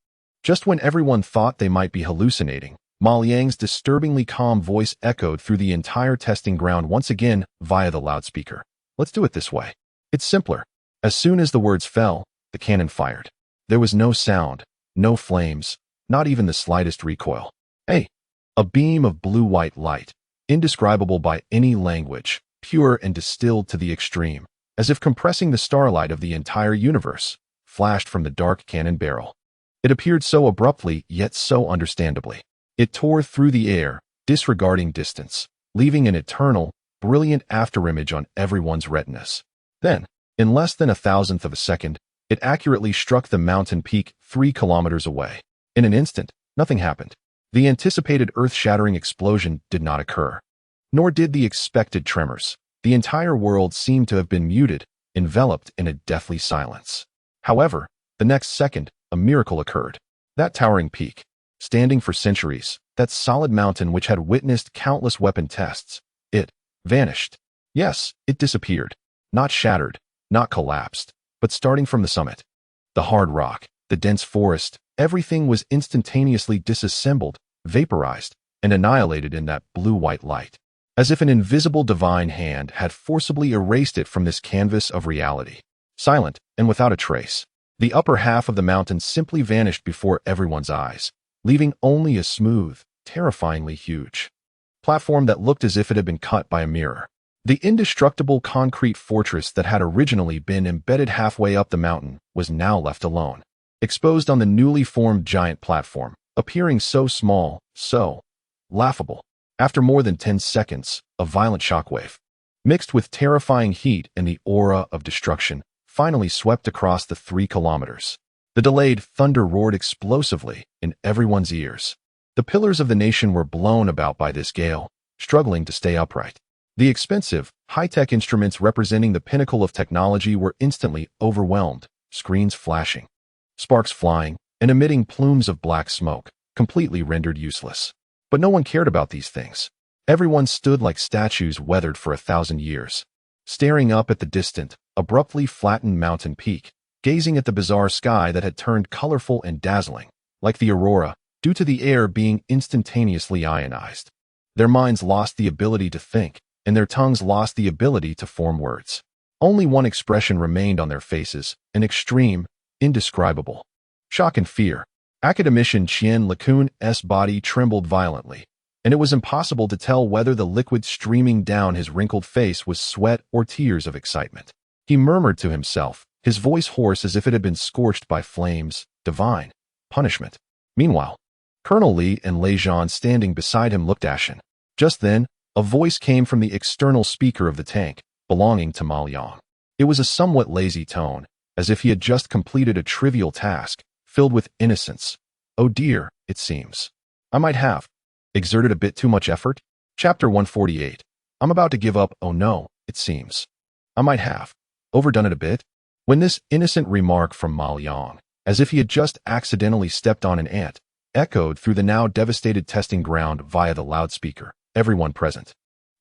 Just when everyone thought they might be hallucinating, Ma Liang's disturbingly calm voice echoed through the entire testing ground once again via the loudspeaker. Let's do it this way. It's simpler. As soon as the words fell, the cannon fired. There was no sound, no flames, not even the slightest recoil. A beam of blue-white light, indescribable by any language, pure and distilled to the extreme, as if compressing the starlight of the entire universe, flashed from the dark cannon barrel. It appeared so abruptly, yet so understandably. It tore through the air, disregarding distance, leaving an eternal, brilliant afterimage on everyone's retinas. Then, in less than 1,000th of a second, it accurately struck the mountain peak 3 kilometers away. In an instant, nothing happened. The anticipated earth-shattering explosion did not occur, nor did the expected tremors. The entire world seemed to have been muted, enveloped in a deathly silence. However, the next second, a miracle occurred. That towering peak, standing for centuries, that solid mountain which had witnessed countless weapon tests, it Vanished. Yes, it disappeared. Not shattered, not collapsed, but starting from the summit. The hard rock, the dense forest, everything was instantaneously disassembled, vaporized, and annihilated in that blue-white light, as if an invisible divine hand had forcibly erased it from this canvas of reality. Silent and without a trace, the upper half of the mountain simply vanished before everyone's eyes, leaving only a smooth, terrifyingly huge platform that looked as if it had been cut by a mirror. The indestructible concrete fortress that had originally been embedded halfway up the mountain was now left alone, exposed on the newly formed giant platform, appearing so small, so laughable. After more than 10 seconds, a violent shockwave, mixed with terrifying heat and the aura of destruction, finally swept across the 3 kilometers. The delayed thunder roared explosively in everyone's ears. The pillars of the nation were blown about by this gale, struggling to stay upright. The expensive, high-tech instruments representing the pinnacle of technology were instantly overwhelmed, screens flashing, sparks flying, and emitting plumes of black smoke, completely rendered useless. But no one cared about these things. Everyone stood like statues weathered for 1,000 years, staring up at the distant, abruptly flattened mountain peak, gazing at the bizarre sky that had turned colorful and dazzling, like the aurora, due to the air being instantaneously ionized. Their minds lost the ability to think, and their tongues lost the ability to form words. Only one expression remained on their faces, an extreme, indescribable shock and fear. Academician Qian Lacun's body trembled violently, and it was impossible to tell whether the liquid streaming down his wrinkled face was sweat or tears of excitement. He murmured to himself, his voice hoarse as if it had been scorched by flames, divine punishment. Meanwhile, Colonel Li and Lei Zhan standing beside him looked ashen. Just then, a voice came from the external speaker of the tank, belonging to Ma Liang. It was a somewhat lazy tone, as if he had just completed a trivial task, filled with innocence. Oh dear, it seems I might have exerted a bit too much effort. Chapter 148. I'm about to give up. Oh no, it seems I might have overdone it a bit. When this innocent remark from Ma Liang, as if he had just accidentally stepped on an ant, echoed through the now devastated testing ground via the loudspeaker, everyone present,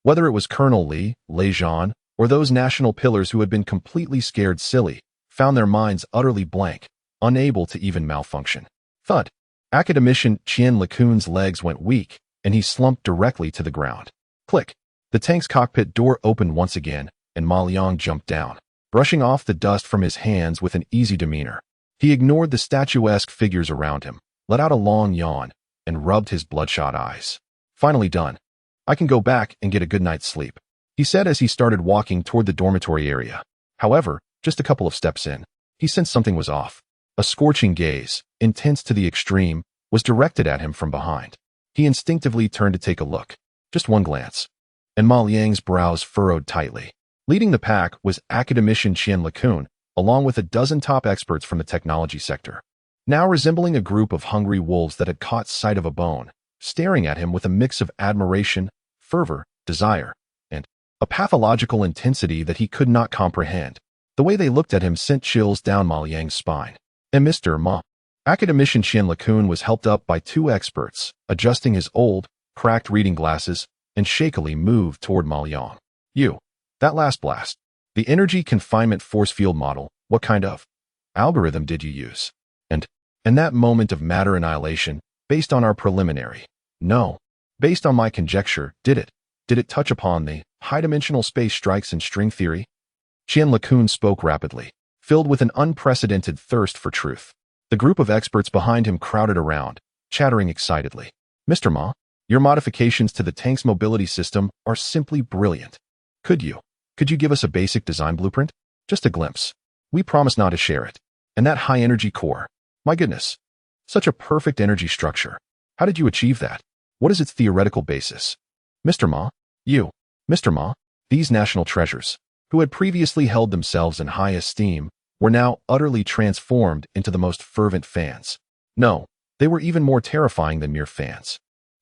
whether it was Colonel Li, Lei Zhan, or those national pillars who had been completely scared silly, found their minds utterly blank, unable to even malfunction. Thud. Academician Qian Lacun's legs went weak, and he slumped directly to the ground. Click. The tank's cockpit door opened once again, and Ma Liang jumped down, brushing off the dust from his hands with an easy demeanor. He ignored the statuesque figures around him, let out a long yawn, and rubbed his bloodshot eyes. Finally done. I can go back and get a good night's sleep, he said as he started walking toward the dormitory area. However, just a couple of steps in, he sensed something was off. A scorching gaze, intense to the extreme, was directed at him from behind. He instinctively turned to take a look. Just one glance, and Ma Liang's brows furrowed tightly. Leading the pack was academician Qian Lacun, along with a dozen top experts from the technology sector, now resembling a group of hungry wolves that had caught sight of a bone, staring at him with a mix of admiration, fervor, desire, and a pathological intensity that he could not comprehend. The way they looked at him sent chills down Ma Liang's spine. And Mr. Ma, academician Qian Lacun was helped up by 2 experts, adjusting his old, cracked reading glasses, and shakily moved toward Ma Liang. That last blast. The energy confinement force field model, what kind of algorithm did you use? And that moment of matter annihilation, based on our preliminary. No. Based on my conjecture, did it touch upon the high-dimensional space strikes and string theory? Qian Lacun spoke rapidly, filled with an unprecedented thirst for truth. The group of experts behind him crowded around, chattering excitedly. Mr. Ma, your modifications to the tank's mobility system are simply brilliant. Could you give us a basic design blueprint? Just a glimpse. We promise not to share it. And that high-energy core. My goodness. Such a perfect energy structure. How did you achieve that? What is its theoretical basis? Mr. Ma, these national treasures, who had previously held themselves in high esteem, were now utterly transformed into the most fervent fans. No, they were even more terrifying than mere fans.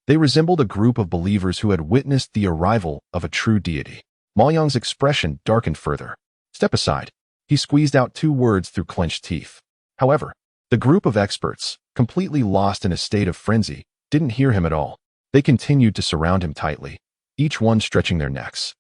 They resembled a group of believers who had witnessed the arrival of a true deity. Ma Liang's expression darkened further. Step aside. He squeezed out 2 words through clenched teeth. However, the group of experts, completely lost in a state of frenzy, didn't hear him at all. They continued to surround him tightly, each one stretching their necks,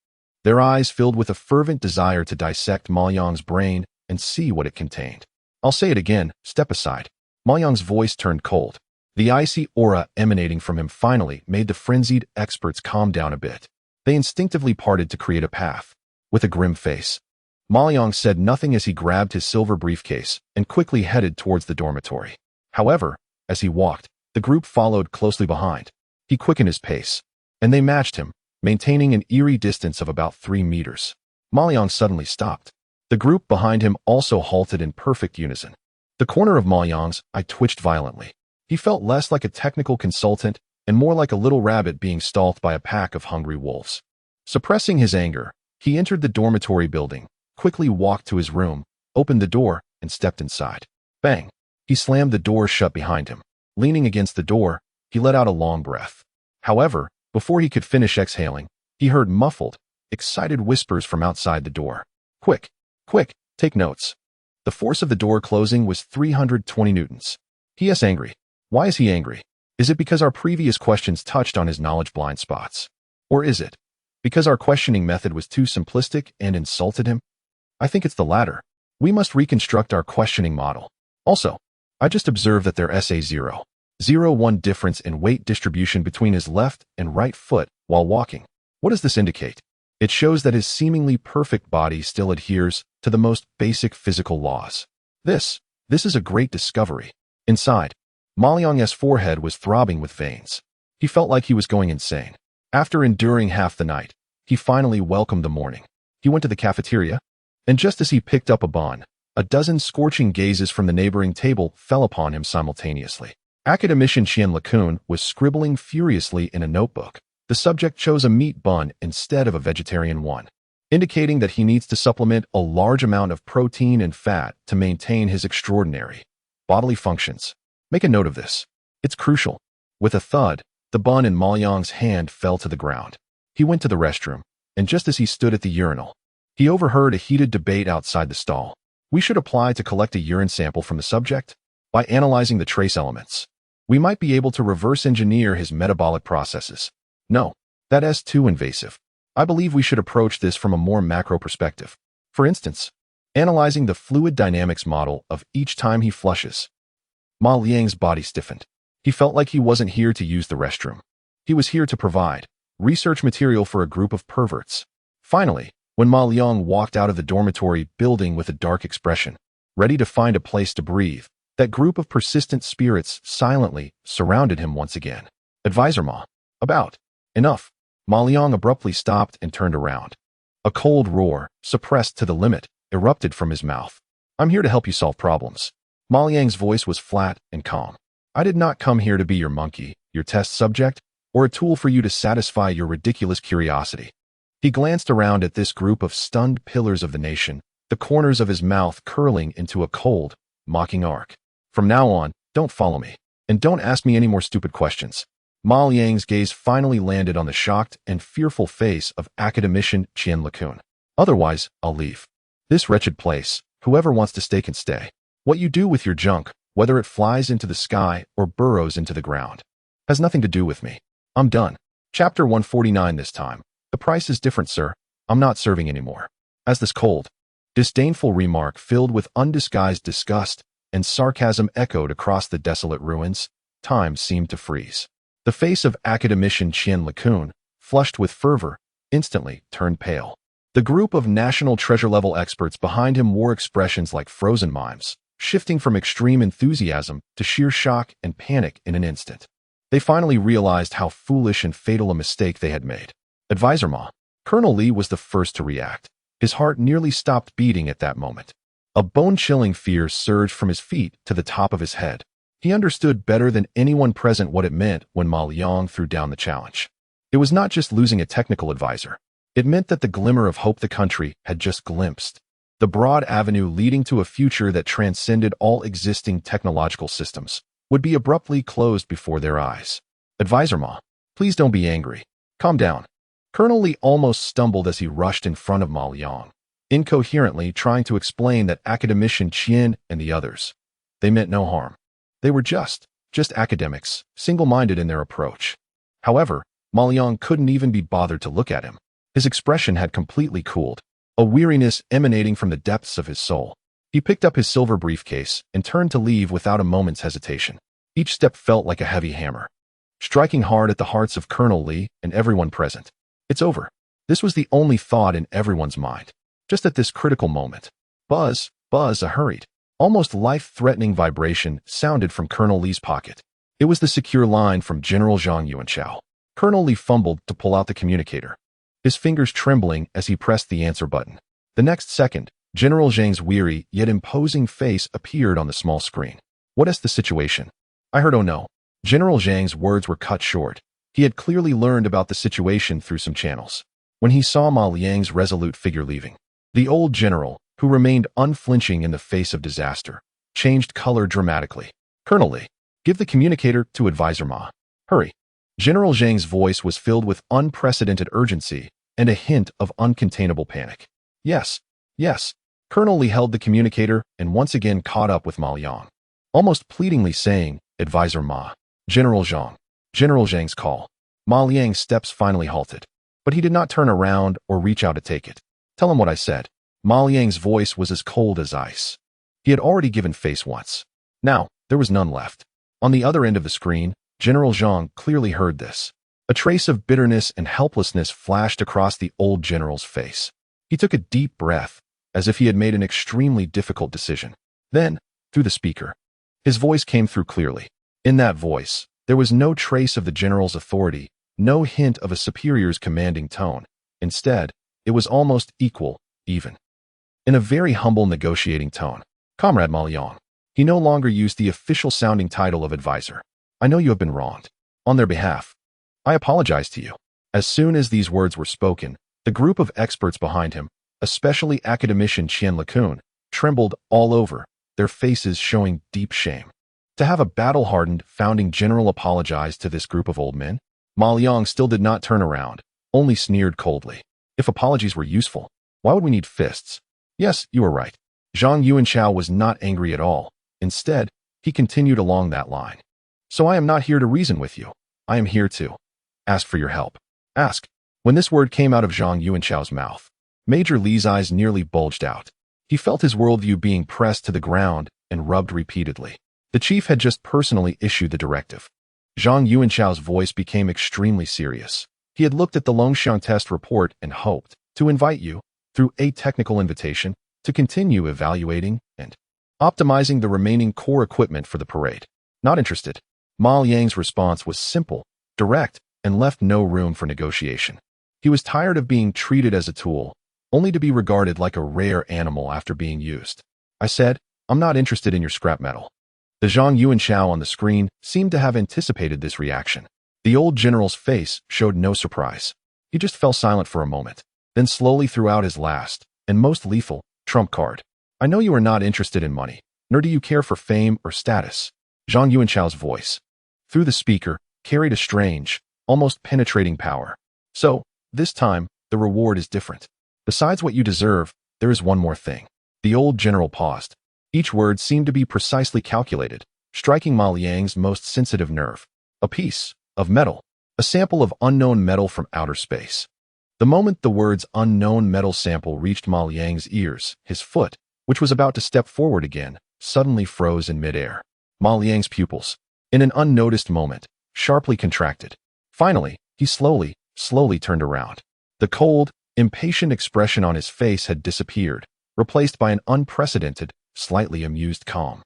their eyes filled with a fervent desire to dissect Ma Yang's brain and see what it contained. "I'll say it again, step aside." Ma Yang's voice turned cold. The icy aura emanating from him finally made the frenzied experts calm down a bit. They instinctively parted to create a path. With a grim face, Ma Yang said nothing as he grabbed his silver briefcase and quickly headed towards the dormitory. However, as he walked, the group followed closely behind. He quickened his pace, and they matched him, maintaining an eerie distance of about 3 meters. Ma Yang suddenly stopped. The group behind him also halted in perfect unison. The corner of Ma Yang's eye twitched violently. He felt less like a technical consultant and more like a little rabbit being stalked by a pack of hungry wolves. Suppressing his anger, he entered the dormitory building, quickly walked to his room, opened the door, and stepped inside. Bang! He slammed the door shut behind him. Leaning against the door, he let out a long breath. However, before he could finish exhaling, he heard muffled, excited whispers from outside the door. "Quick! Quick! Take notes." The force of the door closing was 320 newtons. He is angry. Why is he angry? Is it because our previous questions touched on his knowledge blind spots? Or is it because our questioning method was too simplistic and insulted him? I think it's the latter. We must reconstruct our questioning model. Also, I just observed that there is a 0.01 difference in weight distribution between his left and right foot while walking. What does this indicate? It shows that his seemingly perfect body still adheres to the most basic physical laws. This is a great discovery. Inside, Ma Yang's forehead was throbbing with veins. He felt like he was going insane. After enduring half the night, he finally welcomed the morning. He went to the cafeteria, and just as he picked up a bun, a dozen scorching gazes from the neighboring table fell upon him simultaneously. Academician Qian Lacun was scribbling furiously in a notebook. The subject chose a meat bun instead of a vegetarian one, indicating that he needs to supplement a large amount of protein and fat to maintain his extraordinary bodily functions. Make a note of this. It's crucial. With a thud, the bun in Ma Yang's hand fell to the ground. He went to the restroom, and just as he stood at the urinal, he overheard a heated debate outside the stall. We should apply to collect a urine sample from the subject. By analyzing the trace elements, we might be able to reverse engineer his metabolic processes. No, that is too invasive. I believe we should approach this from a more macro perspective. For instance, analyzing the fluid dynamics model of each time he flushes. Ma Liang's body stiffened. He felt like he wasn't here to use the restroom. He was here to provide research material for a group of perverts. Finally, when Ma Liang walked out of the dormitory building with a dark expression, ready to find a place to breathe, that group of persistent spirits silently surrounded him once again. "Advisor Ma, about. Enough." Ma Liang abruptly stopped and turned around. A cold roar, suppressed to the limit, erupted from his mouth. "I'm here to help you solve problems." Ma Liang's voice was flat and calm. "I did not come here to be your monkey, your test subject, or a tool for you to satisfy your ridiculous curiosity." He glanced around at this group of stunned pillars of the nation, the corners of his mouth curling into a cold, mocking arc. "From now on, don't follow me, and don't ask me any more stupid questions." Ma Liang's gaze finally landed on the shocked and fearful face of academician Qian Lacun. "Otherwise, I'll leave this wretched place. Whoever wants to stay can stay. What you do with your junk, whether it flies into the sky or burrows into the ground, has nothing to do with me. I'm done." Chapter 149 this time. "The price is different, sir. I'm not serving anymore." As this cold, disdainful remark filled with undisguised disgust and sarcasm echoed across the desolate ruins, time seemed to freeze. The face of academician Qian Lacun, flushed with fervor, instantly turned pale. The group of national treasure-level experts behind him wore expressions like frozen mimes, shifting from extreme enthusiasm to sheer shock and panic in an instant. They finally realized how foolish and fatal a mistake they had made. "Advisor Ma." Colonel Li was the first to react. His heart nearly stopped beating at that moment. A bone-chilling fear surged from his feet to the top of his head. He understood better than anyone present what it meant when Ma Liang threw down the challenge. It was not just losing a technical advisor. It meant that the glimmer of hope the country had just glimpsed, the broad avenue leading to a future that transcended all existing technological systems, would be abruptly closed before their eyes. "Advisor Ma, please don't be angry. Calm down." Colonel Li almost stumbled as he rushed in front of Ma Liang, incoherently trying to explain that academician Qian and the others, they meant no harm. They were just academics, single-minded in their approach. However, Ma Liang couldn't even be bothered to look at him. His expression had completely cooled, a weariness emanating from the depths of his soul. He picked up his silver briefcase and turned to leave without a moment's hesitation. Each step felt like a heavy hammer, striking hard at the hearts of Colonel Lee and everyone present. It's over. This was the only thought in everyone's mind. Just at this critical moment, buzz, a hurried, almost life-threatening vibration sounded from Colonel Lee's pocket. It was the secure line from General Zhang Yuanchao. Colonel Lee fumbled to pull out the communicator, his fingers trembling as he pressed the answer button. The next second, General Zhang's weary yet imposing face appeared on the small screen. What is the situation? I heard, oh no. General Zhang's words were cut short. He had clearly learned about the situation through some channels. When he saw Ma Liang's resolute figure leaving, the old general, who remained unflinching in the face of disaster, changed color dramatically. Colonel Lee, give the communicator to Advisor Ma. Hurry. General Zhang's voice was filled with unprecedented urgency and a hint of uncontainable panic. Yes. Colonel Lee held the communicator and once again caught up with Ma Liang, almost pleadingly saying, Advisor Ma. General Zhang's call. Ma Liang's steps finally halted, but he did not turn around or reach out to take it. Tell him what I said. Ma Liang's voice was as cold as ice. He had already given face once. Now, there was none left. On the other end of the screen, General Zhang clearly heard this. A trace of bitterness and helplessness flashed across the old general's face. He took a deep breath, as if he had made an extremely difficult decision. Then, through the speaker, his voice came through clearly. In that voice, there was no trace of the general's authority, no hint of a superior's commanding tone. Instead, it was almost equal, even. In a very humble negotiating tone. Comrade Ma Liang. He no longer used the official-sounding title of advisor. I know you have been wronged. On their behalf, I apologize to you. As soon as these words were spoken, the group of experts behind him, especially academician Qian Lacun, trembled all over, their faces showing deep shame. To have a battle-hardened founding general apologize to this group of old men? Ma Liang still did not turn around, only sneered coldly. If apologies were useful, why would we need fists? Yes, you are right. Zhang Yuanchao was not angry at all. Instead, he continued along that line. So I am not here to reason with you. I am here to ask for your help. Ask. When this word came out of Zhang Yuanchao's mouth, Major Li's eyes nearly bulged out. He felt his worldview being pressed to the ground and rubbed repeatedly. The chief had just personally issued the directive. Zhang Yuanchao's voice became extremely serious. He had looked at the Longxiang test report and hoped to invite you, through a technical invitation, to continue evaluating and optimizing the remaining core equipment for the parade. Not interested. Ma Liang's response was simple, direct, and left no room for negotiation. He was tired of being treated as a tool, only to be regarded like a rare animal after being used. I said, I'm not interested in your scrap metal. The Zhang Yuanchao on the screen seemed to have anticipated this reaction. The old general's face showed no surprise. He just fell silent for a moment, then slowly threw out his last, and most lethal, trump card. I know you are not interested in money, nor do you care for fame or status. Zhang Yuanchao's voice, through the speaker, carried a strange, almost penetrating power. So, this time, the reward is different. Besides what you deserve, there is one more thing. The old general paused. Each word seemed to be precisely calculated, striking Ma Liang's most sensitive nerve. A piece of metal. A sample of unknown metal from outer space. The moment the words unknown metal sample reached Ma Liang's ears, his foot, which was about to step forward again, suddenly froze in midair. Ma Liang's pupils, in an unnoticed moment, sharply contracted. Finally, he slowly turned around. The cold, impatient expression on his face had disappeared, replaced by an unprecedented, slightly amused calm.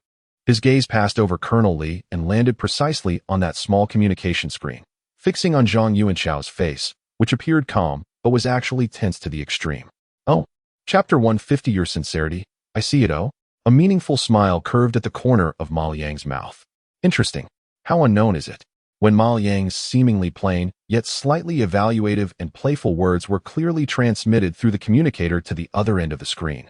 His gaze passed over Colonel Lee and landed precisely on that small communication screen, fixing on Zhang Yuanchao's face, which appeared calm, but was actually tense to the extreme. Oh, Chapter 150. Your sincerity, I see it. Oh, a meaningful smile curved at the corner of Ma Liang's mouth. Interesting. How unknown is it? When Ma Liang's seemingly plain, yet slightly evaluative and playful words were clearly transmitted through the communicator to the other end of the screen.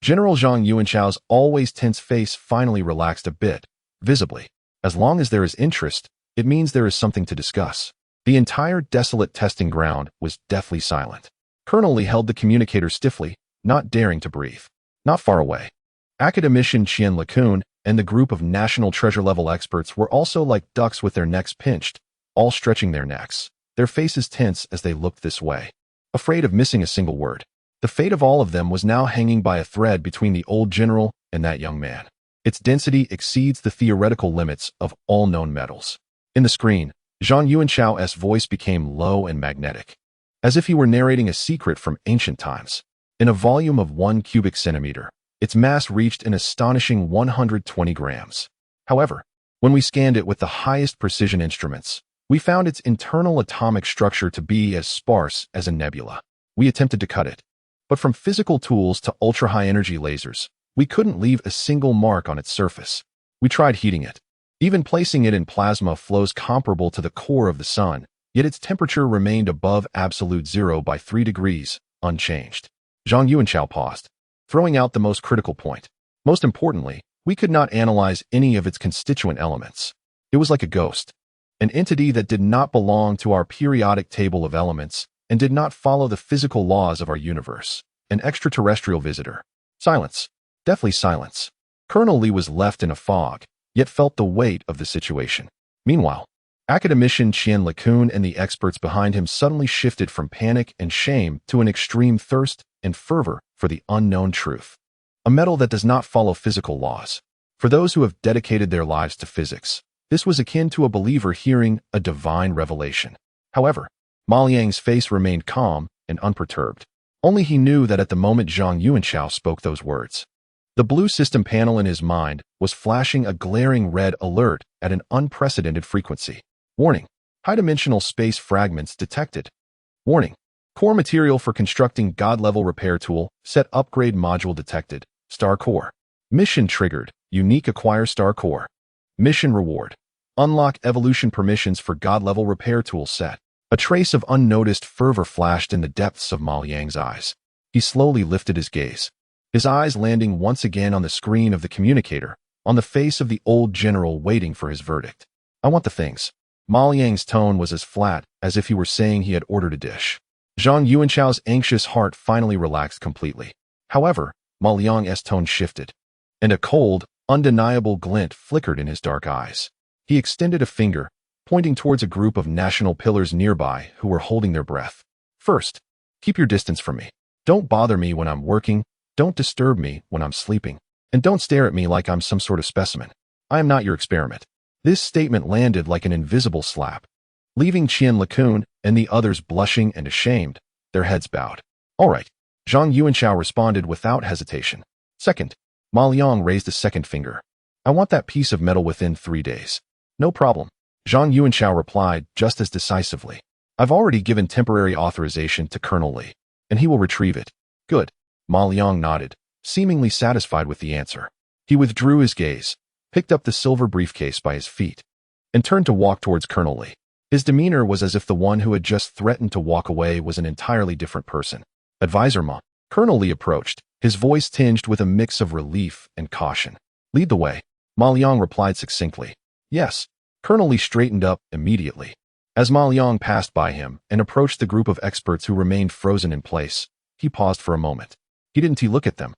General Zhang Yuanchao's always tense face finally relaxed a bit, visibly. As long as there is interest, it means there is something to discuss. The entire desolate testing ground was deathly silent. Colonel Lee held the communicator stiffly, not daring to breathe. Not far away, academician Qian Lacun and the group of National Treasure-level experts were also like ducks with their necks pinched, all stretching their necks, their faces tense as they looked this way. afraid of missing a single word. The fate of all of them was now hanging by a thread between the old general and that young man. Its density exceeds the theoretical limits of all known metals. In the screen, Zhang Yuanchao's voice became low and magnetic, as if he were narrating a secret from ancient times. In a volume of 1 cubic centimeter, its mass reached an astonishing 120 grams. However, when we scanned it with the highest precision instruments, we found its internal atomic structure to be as sparse as a nebula. We attempted to cut it, but from physical tools to ultra-high energy lasers, we couldn't leave a single mark on its surface. We tried heating it, even placing it in plasma flows comparable to the core of the sun, yet its temperature remained above absolute zero by 3 degrees, unchanged. Zhang Yuanchao paused, throwing out the most critical point. Most importantly, we could not analyze any of its constituent elements. It was like a ghost, an entity that did not belong to our periodic table of elements and did not follow the physical laws of our universe. An extraterrestrial visitor. Silence. Deathly silence. Colonel Li was left in a fog, yet felt the weight of the situation. Meanwhile, academician Qian LeCun and the experts behind him suddenly shifted from panic and shame to an extreme thirst and fervor for the unknown truth. A metal that does not follow physical laws. For those who have dedicated their lives to physics, this was akin to a believer hearing a divine revelation. However, Ma Liang's face remained calm and unperturbed. Only he knew that at the moment Zhang Yuanchao spoke those words, the blue system panel in his mind was flashing a glaring red alert at an unprecedented frequency. Warning. High-dimensional space fragments detected. Warning. Core material for constructing God-level repair tool, set upgrade module detected. Star core. Mission triggered. Unique acquire star core. Mission reward. Unlock evolution permissions for God-level repair tool set. A trace of unnoticed fervor flashed in the depths of Ma Liang's eyes. He slowly lifted his gaze, his eyes landing once again on the screen of the communicator, on the face of the old general waiting for his verdict. I want the things. Ma Liang's tone was as flat as if he were saying he had ordered a dish. Zhang Yuanchao's anxious heart finally relaxed completely. However, Ma Liang's tone shifted, and a cold, undeniable glint flickered in his dark eyes. He extended a finger, pointing towards a group of national pillars nearby who were holding their breath. First, keep your distance from me. Don't bother me when I'm working, don't disturb me when I'm sleeping, and don't stare at me like I'm some sort of specimen. I am not your experiment. This statement landed like an invisible slap, leaving Qian LeCun and the others blushing and ashamed, their heads bowed. All right, Zhang Yuanchao responded without hesitation. Second, Ma Liang raised a second finger. I want that piece of metal within 3 days. No problem. Zhang Yuanchao replied just as decisively. I've already given temporary authorization to Colonel Li, and he will retrieve it. Good. Ma Liang nodded, seemingly satisfied with the answer. He withdrew his gaze, picked up the silver briefcase by his feet, and turned to walk towards Colonel Li. His demeanor was as if the one who had just threatened to walk away was an entirely different person. Advisor Ma. Colonel Li approached, his voice tinged with a mix of relief and caution. Lead the way. Ma Liang replied succinctly. Yes. Colonel Li straightened up immediately. As Ma Liang passed by him and approached the group of experts who remained frozen in place, he paused for a moment. He didn't look at them,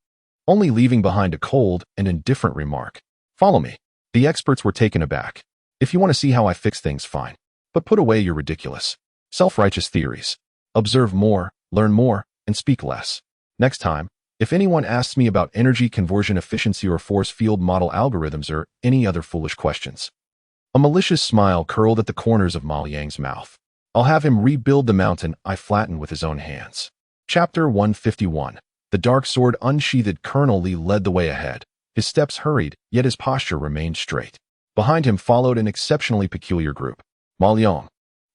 only leaving behind a cold and indifferent remark. Follow me. The experts were taken aback. If you want to see how I fix things, fine. But put away your ridiculous, self-righteous theories. Observe more, learn more, and speak less. Next time, if anyone asks me about energy conversion efficiency or force field model algorithms or any other foolish questions. A malicious smile curled at the corners of Ma Liang's mouth. I'll have him rebuild the mountain I flattened with his own hands. Chapter 151. The dark sword unsheathed. Colonel Li led the way ahead. His steps hurried, yet his posture remained straight. Behind him followed an exceptionally peculiar group. Ma Liang,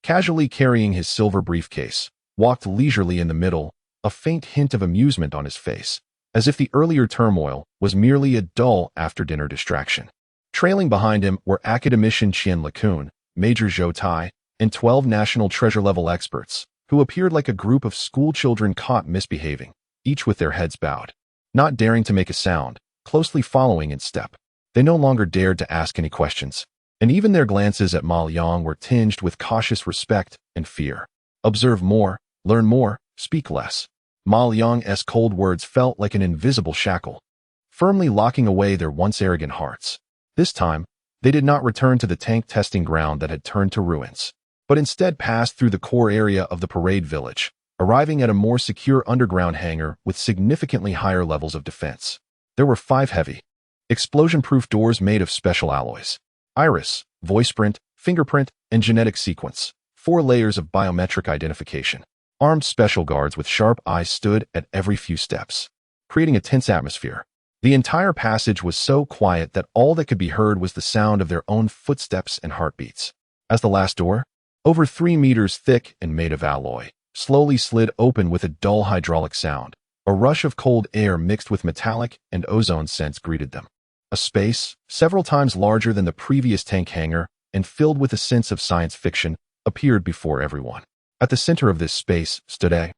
casually carrying his silver briefcase, walked leisurely in the middle, a faint hint of amusement on his face, as if the earlier turmoil was merely a dull after-dinner distraction. Trailing behind him were academician Qian LeCun, Major Zhou Tai, and 12 national treasure-level experts, who appeared like a group of schoolchildren caught misbehaving, each with their heads bowed, not daring to make a sound, closely following in step. They no longer dared to ask any questions, and even their glances at Ma Liang were tinged with cautious respect and fear. Observe more, learn more, speak less. Ma Liang's cold words felt like an invisible shackle, firmly locking away their once arrogant hearts. This time, they did not return to the tank testing ground that had turned to ruins, but instead passed through the core area of the parade village, arriving at a more secure underground hangar with significantly higher levels of defense. There were 5 heavy, explosion-proof doors made of special alloys. Iris, voiceprint, fingerprint, and genetic sequence. 4 layers of biometric identification. Armed special guards with sharp eyes stood at every few steps, creating a tense atmosphere. The entire passage was so quiet that all that could be heard was the sound of their own footsteps and heartbeats. As the last door, over 3 meters thick and made of alloy, slowly slid open with a dull hydraulic sound, a rush of cold air mixed with metallic and ozone scents greeted them. A space, several times larger than the previous tank hangar and filled with a sense of science fiction, appeared before everyone. At the center of this space stood a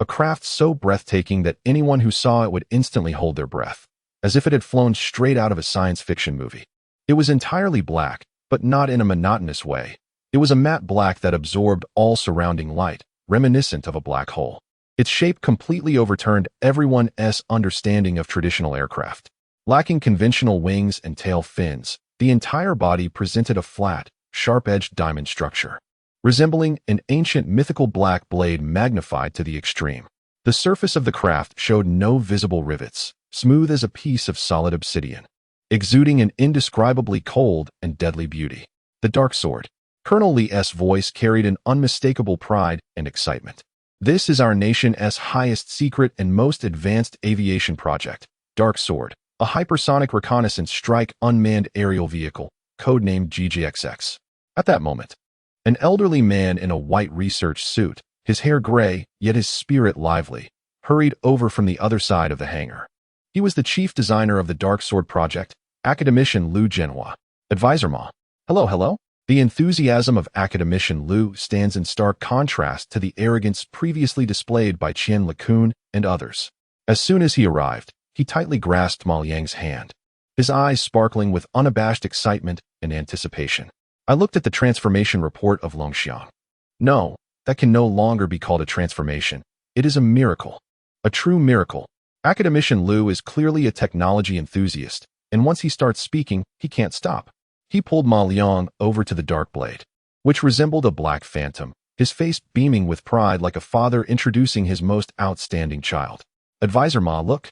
craft so breathtaking that anyone who saw it would instantly hold their breath, as if it had flown straight out of a science fiction movie. It was entirely black, but not in a monotonous way. It was a matte black that absorbed all surrounding light, reminiscent of a black hole. Its shape completely overturned everyone's understanding of traditional aircraft. Lacking conventional wings and tail fins, the entire body presented a flat, sharp-edged diamond structure, resembling an ancient mythical black blade magnified to the extreme. The surface of the craft showed no visible rivets, smooth as a piece of solid obsidian, exuding an indescribably cold and deadly beauty. The dark sword. Colonel Lee's voice carried an unmistakable pride and excitement. This is our nation's highest secret and most advanced aviation project, Dark Sword, a hypersonic reconnaissance strike unmanned aerial vehicle, codenamed GGXX. At that moment, an elderly man in a white research suit, his hair gray, yet his spirit lively, hurried over from the other side of the hangar. He was the chief designer of the Dark Sword project, Academician Liu Genoa. Advisor Ma. Hello. The enthusiasm of Academician Liu stands in stark contrast to the arrogance previously displayed by Qian LeCun and others. As soon as he arrived, he tightly grasped Ma Liang's hand, his eyes sparkling with unabashed excitement and anticipation. I looked at the transformation report of Longxiang. No, that can no longer be called a transformation. It is a miracle. A true miracle. Academician Liu is clearly a technology enthusiast, and once he starts speaking, he can't stop. He pulled Ma Liang over to the dark blade, which resembled a black phantom, his face beaming with pride like a father introducing his most outstanding child. Advisor Ma, look.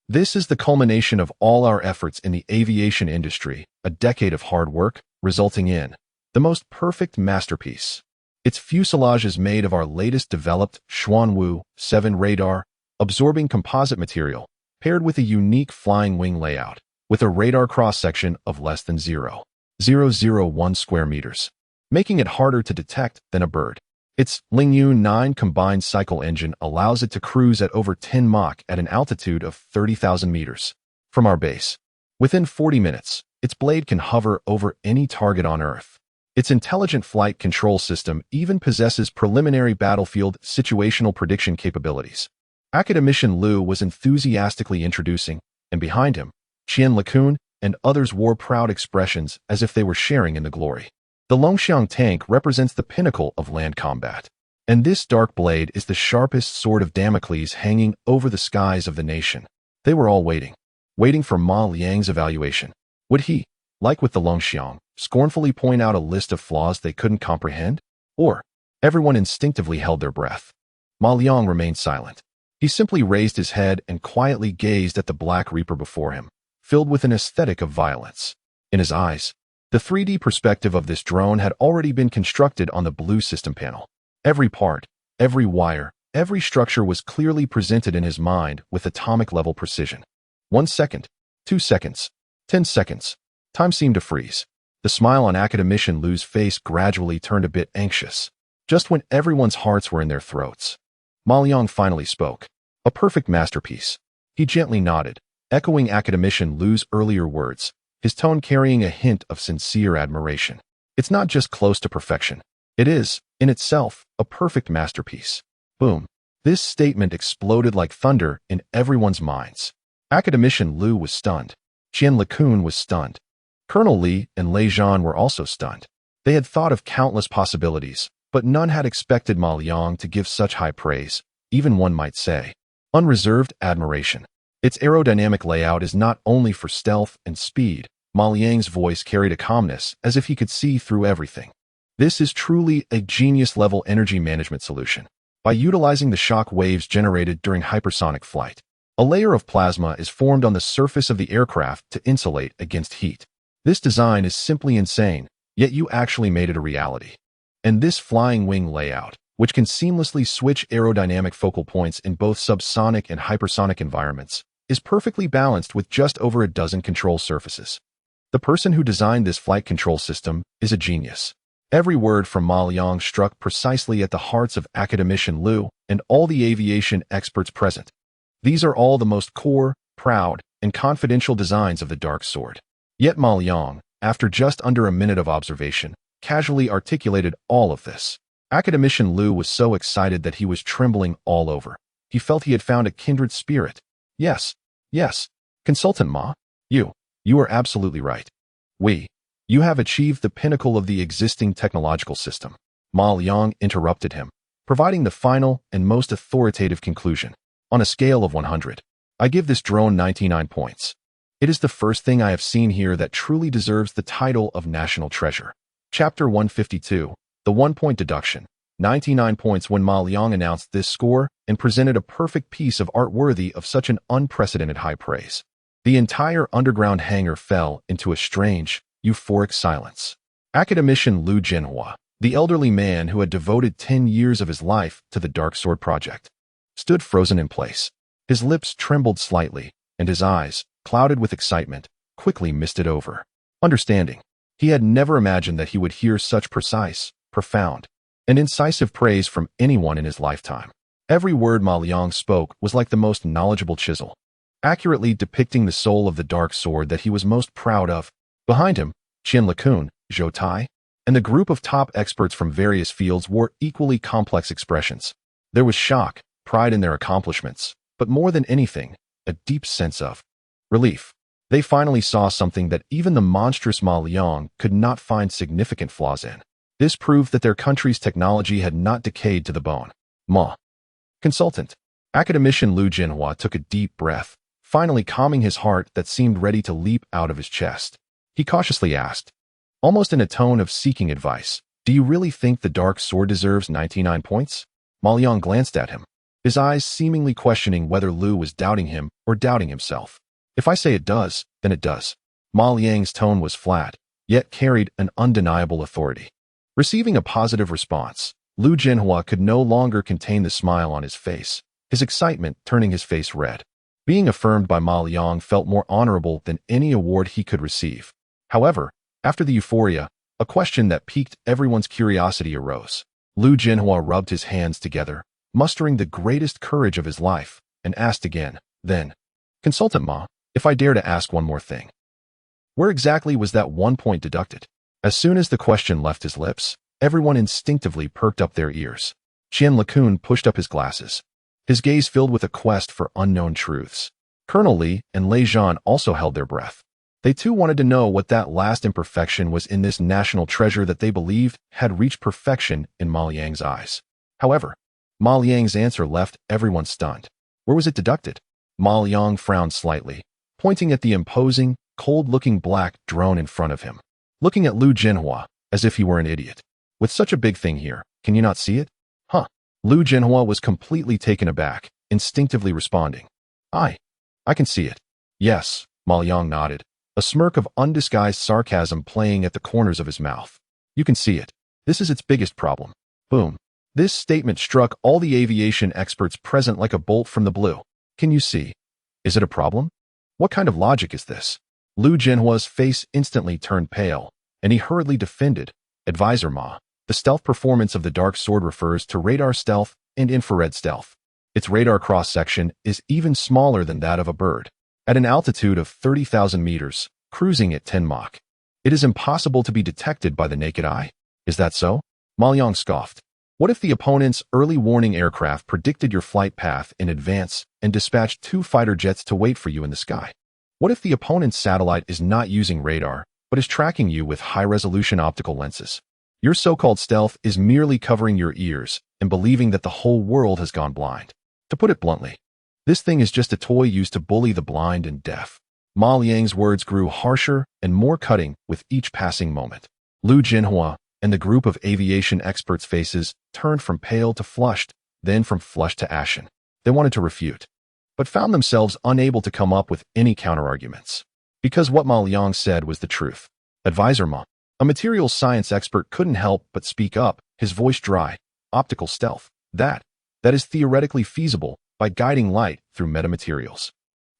This is the culmination of all our efforts in the aviation industry, a decade of hard work, resulting in the most perfect masterpiece. Its fuselage is made of our latest developed Xuanwu 7 radar, absorbing composite material, paired with a unique flying wing layout, with a radar cross-section of less than 0.001 square meters, making it harder to detect than a bird. Its Lingyu 9 combined cycle engine allows it to cruise at over 10 Mach at an altitude of 30,000 meters from our base. Within 40 minutes, its blade can hover over any target on Earth. Its intelligent flight control system even possesses preliminary battlefield situational prediction capabilities. Academician Liu was enthusiastically introducing, and behind him, Qian LeCun and others wore proud expressions as if they were sharing in the glory. The Longxiang tank represents the pinnacle of land combat, and this dark blade is the sharpest sword of Damocles hanging over the skies of the nation. They were all waiting for Ma Liang's evaluation. Would he, like with the Longxiang, scornfully point out a list of flaws they couldn't comprehend? Or, everyone instinctively held their breath. Ma Liang remained silent. He simply raised his head and quietly gazed at the Black Reaper before him, filled with an aesthetic of violence. In his eyes, the 3D perspective of this drone had already been constructed on the blue system panel. Every part, every wire, every structure was clearly presented in his mind with atomic-level precision. 1 second, 2 seconds, 10 seconds. Time seemed to freeze. The smile on Academician Liu's face gradually turned a bit anxious, just when everyone's hearts were in their throats. Ma Liang finally spoke. A perfect masterpiece. He gently nodded, echoing Academician Liu's earlier words, his tone carrying a hint of sincere admiration. It's not just close to perfection. It is, in itself, a perfect masterpiece. Boom. This statement exploded like thunder in everyone's minds. Academician Liu was stunned. Qian LeCun was stunned. Colonel Li and Lei Zhan were also stunned. They had thought of countless possibilities, but none had expected Ma Liang to give such high praise, even one might say, unreserved admiration. Its aerodynamic layout is not only for stealth and speed. Ma Liang's voice carried a calmness as if he could see through everything. This is truly a genius-level energy management solution. by utilizing the shock waves generated during hypersonic flight. A layer of plasma is formed on the surface of the aircraft to insulate against heat. This design is simply insane, yet you actually made it a reality. And this flying wing layout, which can seamlessly switch aerodynamic focal points in both subsonic and hypersonic environments, is perfectly balanced with just over a dozen control surfaces. The person who designed this flight control system is a genius. Every word from Ma Liang struck precisely at the hearts of academician Liu and all the aviation experts present. These are all the most core, proud, and confidential designs of the Dark Sword. Yet Ma Liang, after just under a minute of observation, casually articulated all of this. Academician Liu was so excited that he was trembling all over. He felt he had found a kindred spirit. Yes, Consultant Ma, you are absolutely right. You have achieved the pinnacle of the existing technological system. Ma Liang interrupted him, providing the final and most authoritative conclusion. On a scale of 100, I give this drone 99 points. It is the first thing I have seen here that truly deserves the title of national treasure. Chapter 152, the 1-point deduction. 99 points. When Ma Liang announced this score and presented a perfect piece of art worthy of such an unprecedented high praise. The entire underground hangar fell into a strange, euphoric silence. Academician Liu Jinhua, the elderly man who had devoted 10 years of his life to the Dark Sword project, stood frozen in place. His lips trembled slightly, and his eyes, clouded with excitement, quickly misted over. Understanding. He had never imagined that he would hear such precise, profound, and incisive praise from anyone in his lifetime. Every word Ma Liang spoke was like the most knowledgeable chisel, accurately depicting the soul of the Dark Sword that he was most proud of. Behind him, Qian LeCun, Zhou Tai, and the group of top experts from various fields wore equally complex expressions. There was shock, pride in their accomplishments, but more than anything, a deep sense of relief. They finally saw something that even the monstrous Ma Liang could not find significant flaws in. This proved that their country's technology had not decayed to the bone. Ma. Consultant. Academician Liu Jinhua took a deep breath, finally calming his heart that seemed ready to leap out of his chest. He cautiously asked, almost in a tone of seeking advice, do you really think the Dark Sword deserves 99 points? Ma Liang glanced at him, his eyes seemingly questioning whether Liu was doubting him or doubting himself. If I say it does, then it does. Ma Liang's tone was flat, yet carried an undeniable authority. Receiving a positive response, Liu Jinhua could no longer contain the smile on his face, his excitement turning his face red. Being affirmed by Ma Liang felt more honorable than any award he could receive. However, after the euphoria, a question that piqued everyone's curiosity arose. Liu Jinhua rubbed his hands together, mustering the greatest courage of his life, and asked again, then, Consultant Ma, if I dare to ask one more thing. Where exactly was that 1 point deducted? As soon as the question left his lips, everyone instinctively perked up their ears. Qian LeCun pushed up his glasses, his gaze filled with a quest for unknown truths. Colonel Li and Lei Zhan also held their breath. They too wanted to know what that last imperfection was in this national treasure that they believed had reached perfection in Ma Liang's eyes. However, Ma Liang's answer left everyone stunned. Where was it deducted? Ma Liang frowned slightly, pointing at the imposing, cold-looking black drone in front of him, looking at Liu Jinhua as if he were an idiot. With such a big thing here, can you not see it? Huh. Liu Jinhua was completely taken aback, instinctively responding. I can see it. Yes, Ma Liang nodded, a smirk of undisguised sarcasm playing at the corners of his mouth. You can see it. This is its biggest problem. Boom. This statement struck all the aviation experts present like a bolt from the blue. Can you see? Is it a problem? What kind of logic is this? Liu Jinhua's face instantly turned pale, and he hurriedly defended. Advisor Ma, the stealth performance of the Dark Sword refers to radar stealth and infrared stealth. Its radar cross-section is even smaller than that of a bird. At an altitude of 30,000 meters, cruising at 10 Mach, it is impossible to be detected by the naked eye. Is that so? Ma Liang scoffed. What if the opponent's early warning aircraft predicted your flight path in advance and dispatched 2 fighter jets to wait for you in the sky? What if the opponent's satellite is not using radar, but is tracking you with high-resolution optical lenses? Your so-called stealth is merely covering your ears and believing that the whole world has gone blind. To put it bluntly, this thing is just a toy used to bully the blind and deaf. Ma Liang's words grew harsher and more cutting with each passing moment. Liu Jinhua and the group of aviation experts' faces turned from pale to flushed, then from flush to ashen. They wanted to refute, but found themselves unable to come up with any counterarguments. Because what Ma Liang said was the truth. Advisor Ma, a materials science expert, couldn't help but speak up, his voice dry. Optical stealth. That is theoretically feasible by guiding light through metamaterials.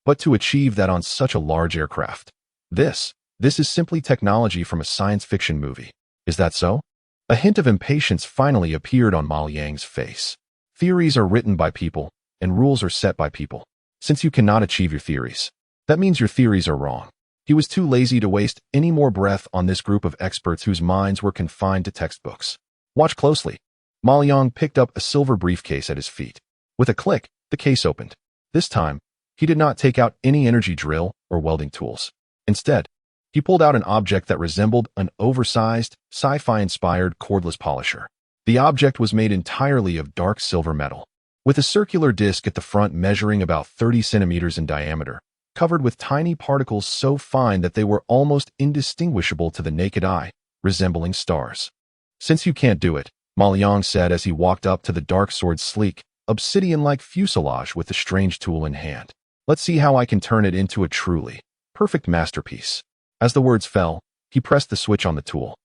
But to achieve that on such a large aircraft, this is simply technology from a science fiction movie. Is that so? A hint of impatience finally appeared on Ma Liang's face. Theories are written by people, and rules are set by people. Since you cannot achieve your theories, that means your theories are wrong. He was too lazy to waste any more breath on this group of experts whose minds were confined to textbooks. Watch closely. Ma Liang picked up a silver briefcase at his feet. With a click, the case opened. This time, he did not take out any energy drill or welding tools. Instead, he pulled out an object that resembled an oversized, sci-fi-inspired cordless polisher. The object was made entirely of dark silver metal, with a circular disc at the front measuring about 30 centimeters in diameter, covered with tiny particles so fine that they were almost indistinguishable to the naked eye, resembling stars. Since you can't do it, Ma Liang said as he walked up to the dark sword's sleek, obsidian-like fuselage with the strange tool in hand. Let's see how I can turn it into a truly perfect masterpiece. As the words fell, he pressed the switch on the tool.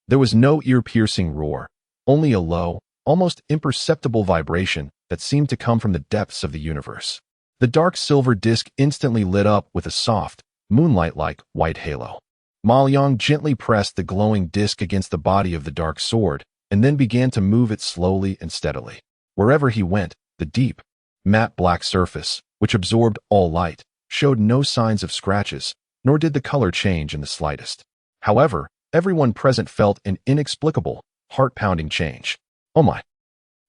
There was no ear-piercing roar, only a low, almost imperceptible vibration that seemed to come from the depths of the universe. The dark silver disc instantly lit up with a soft, moonlight-like white halo. Ma Liang gently pressed the glowing disc against the body of the dark sword, and then began to move it slowly and steadily. Wherever he went, the deep, matte black surface, which absorbed all light, showed no signs of scratches, nor did the color change in the slightest. However, everyone present felt an inexplicable, heart-pounding change. Oh my!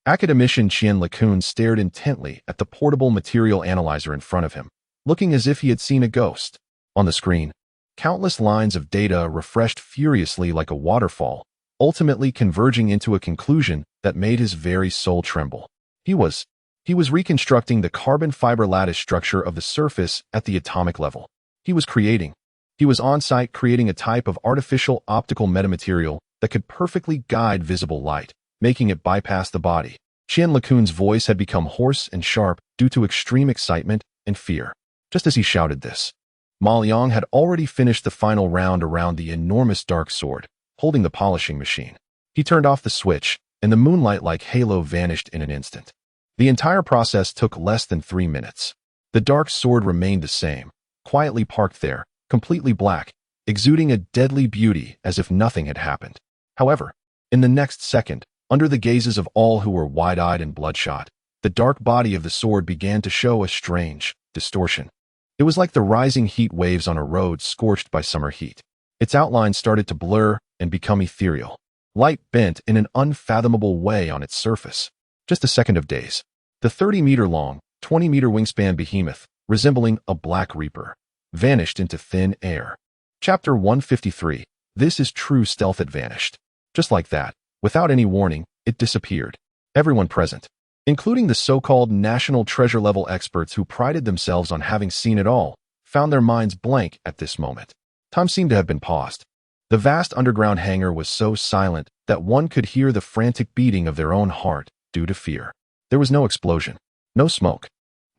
Academician Qian LeCun stared intently at the portable material analyzer in front of him, looking as if he had seen a ghost. On the screen, countless lines of data refreshed furiously like a waterfall, ultimately converging into a conclusion that made his very soul tremble. He was reconstructing the carbon fiber lattice structure of the surface at the atomic level. He was on-site creating a type of artificial optical metamaterial that could perfectly guide visible light, making it bypass the body. Qian LeCun's voice had become hoarse and sharp due to extreme excitement and fear. Just as he shouted this, Ma Liang had already finished the final round around the enormous dark sword, holding the polishing machine. He turned off the switch, and the moonlight-like halo vanished in an instant. The entire process took less than 3 minutes. The dark sword remained the same, quietly parked there, completely black, exuding a deadly beauty as if nothing had happened. However, in the next second, under the gazes of all who were wide-eyed and bloodshot, the dark body of the sword began to show a strange distortion. It was like the rising heat waves on a road scorched by summer heat. Its outlines started to blur and become ethereal. Light bent in an unfathomable way on its surface. Just a second of days. The 30-meter-long, 20-meter wingspan behemoth, resembling a black reaper, vanished into thin air. Chapter 153. This is true stealth. It vanished. Just like that, without any warning, it disappeared. Everyone present, including the so-called national treasure-level experts who prided themselves on having seen it all, found their minds blank at this moment. Time seemed to have been paused. The vast underground hangar was so silent that one could hear the frantic beating of their own heart due to fear. There was no explosion, no smoke,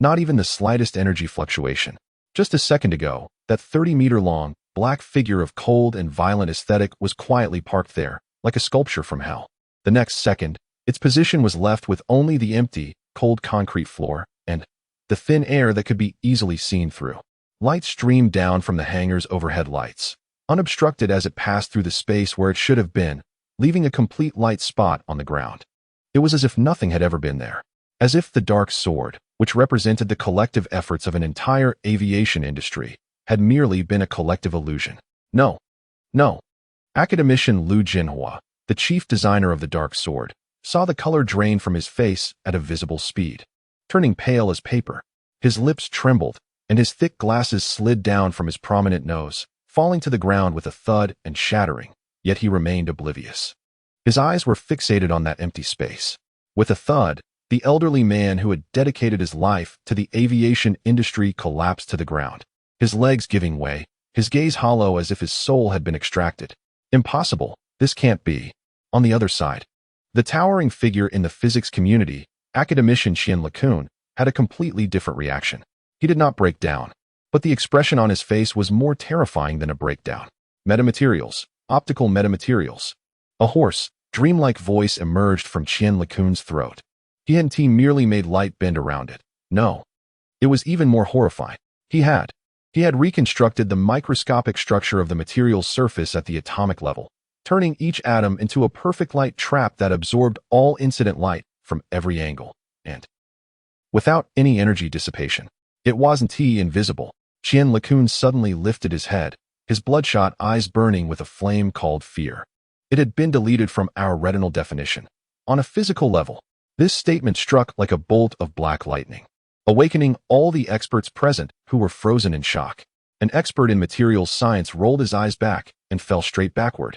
not even the slightest energy fluctuation. Just a second ago, that 30-meter-long, black figure of cold and violent aesthetic was quietly parked there, like a sculpture from hell. The next second, its position was left with only the empty, cold concrete floor and the thin air that could be easily seen through. Light streamed down from the hangar's overhead lights, unobstructed as it passed through the space where it should have been, leaving a complete light spot on the ground. It was as if nothing had ever been there. As if the dark sword, which represented the collective efforts of an entire aviation industry, had merely been a collective illusion. No. Academician Liu Jinhua, the chief designer of the dark sword, saw the color drain from his face at a visible speed. Turning pale as paper, his lips trembled, and his thick glasses slid down from his prominent nose, falling to the ground with a thud and shattering, yet he remained oblivious. His eyes were fixated on that empty space. With a thud, the elderly man who had dedicated his life to the aviation industry collapsed to the ground, his legs giving way, his gaze hollow as if his soul had been extracted. Impossible, this can't be. On the other side, The towering figure in the physics community, academician Qian LeCun, had a completely different reaction. He did not break down, but the expression on his face was more terrifying than a breakdown. Metamaterials, optical metamaterials. A hoarse, dreamlike voice emerged from Qian LeCun's throat. He hadn't merely made light bend around it. No. It was even more horrifying. He had reconstructed the microscopic structure of the material's surface at the atomic level, turning each atom into a perfect light trap that absorbed all incident light from every angle, and without any energy dissipation. It wasn't invisible. Qian LeCun suddenly lifted his head, his bloodshot eyes burning with a flame called fear. It had been deleted from our retinal definition. On a physical level, this statement struck like a bolt of black lightning, awakening all the experts present who were frozen in shock. An expert in materials science rolled his eyes back and fell straight backward,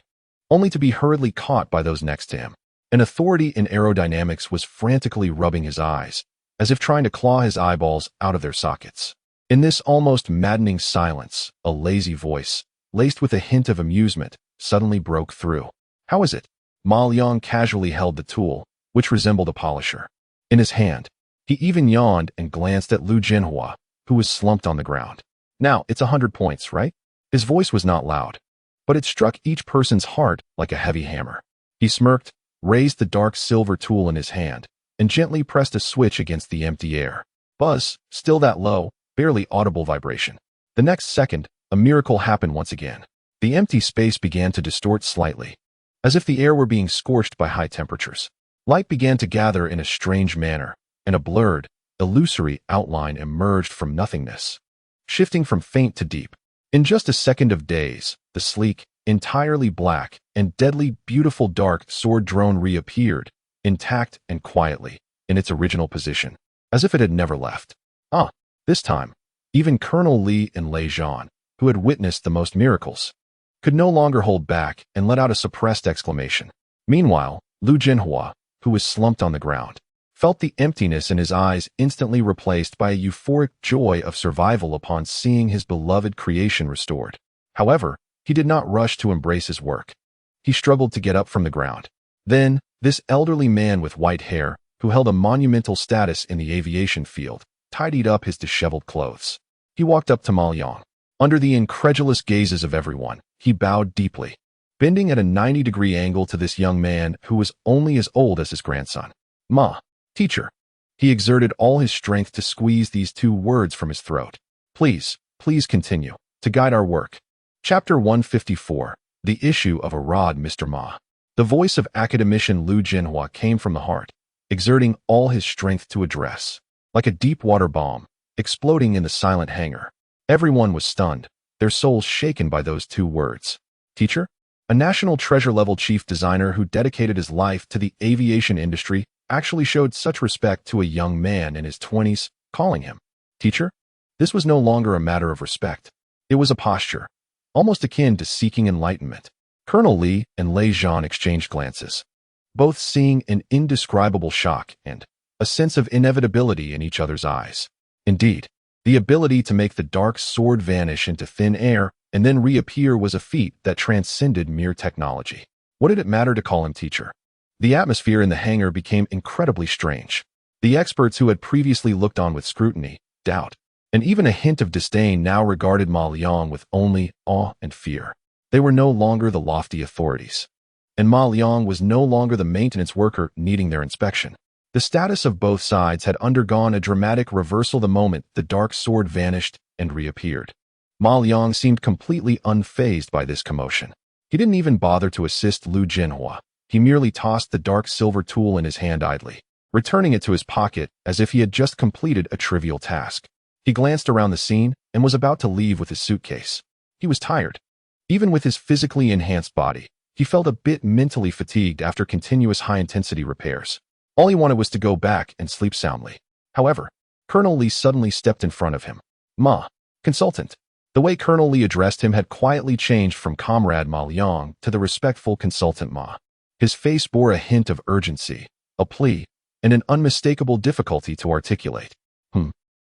only to be hurriedly caught by those next to him. An authority in aerodynamics was frantically rubbing his eyes, as if trying to claw his eyeballs out of their sockets. In this almost maddening silence, a lazy voice, laced with a hint of amusement, suddenly broke through. How is it? Ma Liang casually held the tool, which resembled a polisher, in his hand. He even yawned and glanced at Lu Jinhua, who was slumped on the ground. Now, it's 100 points, right? His voice was not loud, but it struck each person's heart like a heavy hammer. He smirked, raised the dark silver tool in his hand, and gently pressed a switch against the empty air. Buzz, still that low, barely audible vibration. The next second, a miracle happened once again. The empty space began to distort slightly, as if the air were being scorched by high temperatures. Light began to gather in a strange manner, and a blurred, illusory outline emerged from nothingness, shifting from faint to deep. In just a second of daze, the sleek, entirely black, and deadly beautiful dark sword drone reappeared, intact and quietly, in its original position, as if it had never left. This time, even Colonel Li and Lei Zhan, who had witnessed the most miracles, could no longer hold back and let out a suppressed exclamation. Meanwhile, Lu Jinhua, who was slumped on the ground, felt the emptiness in his eyes instantly replaced by a euphoric joy of survival upon seeing his beloved creation restored. However, he did not rush to embrace his work. He struggled to get up from the ground. Then, this elderly man with white hair, who held a monumental status in the aviation field, tidied up his disheveled clothes. He walked up to Ma Liang. Under the incredulous gazes of everyone, he bowed deeply, bending at a 90-degree angle to this young man who was only as old as his grandson. Teacher. He exerted all his strength to squeeze these two words from his throat. Please continue, to guide our work. Chapter 154, The Issue of a Rod, Mr. Ma. The voice of academician Lu Jinhua came from the heart, exerting all his strength to address, like a deep-water bomb, exploding in the silent hangar. Everyone was stunned, their souls shaken by those two words. Teacher? A national treasure-level chief designer who dedicated his life to the aviation industry actually showed such respect to a young man in his 20s, calling him teacher? This was no longer a matter of respect. It was a posture, almost akin to seeking enlightenment. Colonel Li and Lei Zhan exchanged glances, both seeing an indescribable shock and a sense of inevitability in each other's eyes. Indeed, the ability to make the dark sword vanish into thin air and then reappear was a feat that transcended mere technology. What did it matter to call him teacher? The atmosphere in the hangar became incredibly strange. The experts who had previously looked on with scrutiny, doubt, and even a hint of disdain now regarded Ma Liang with only awe and fear. They were no longer the lofty authorities, and Ma Liang was no longer the maintenance worker needing their inspection. The status of both sides had undergone a dramatic reversal the moment the dark sword vanished and reappeared. Ma Liang seemed completely unfazed by this commotion. He didn't even bother to assist Lu Jinhua. He merely tossed the dark silver tool in his hand idly, returning it to his pocket as if he had just completed a trivial task. He glanced around the scene and was about to leave with his suitcase. He was tired. Even with his physically enhanced body, he felt a bit mentally fatigued after continuous high-intensity repairs. All he wanted was to go back and sleep soundly. However, Colonel Li suddenly stepped in front of him. Consultant. The way Colonel Li addressed him had quietly changed from Comrade Ma Liang to the respectful Consultant Ma. His face bore a hint of urgency, a plea, and an unmistakable difficulty to articulate.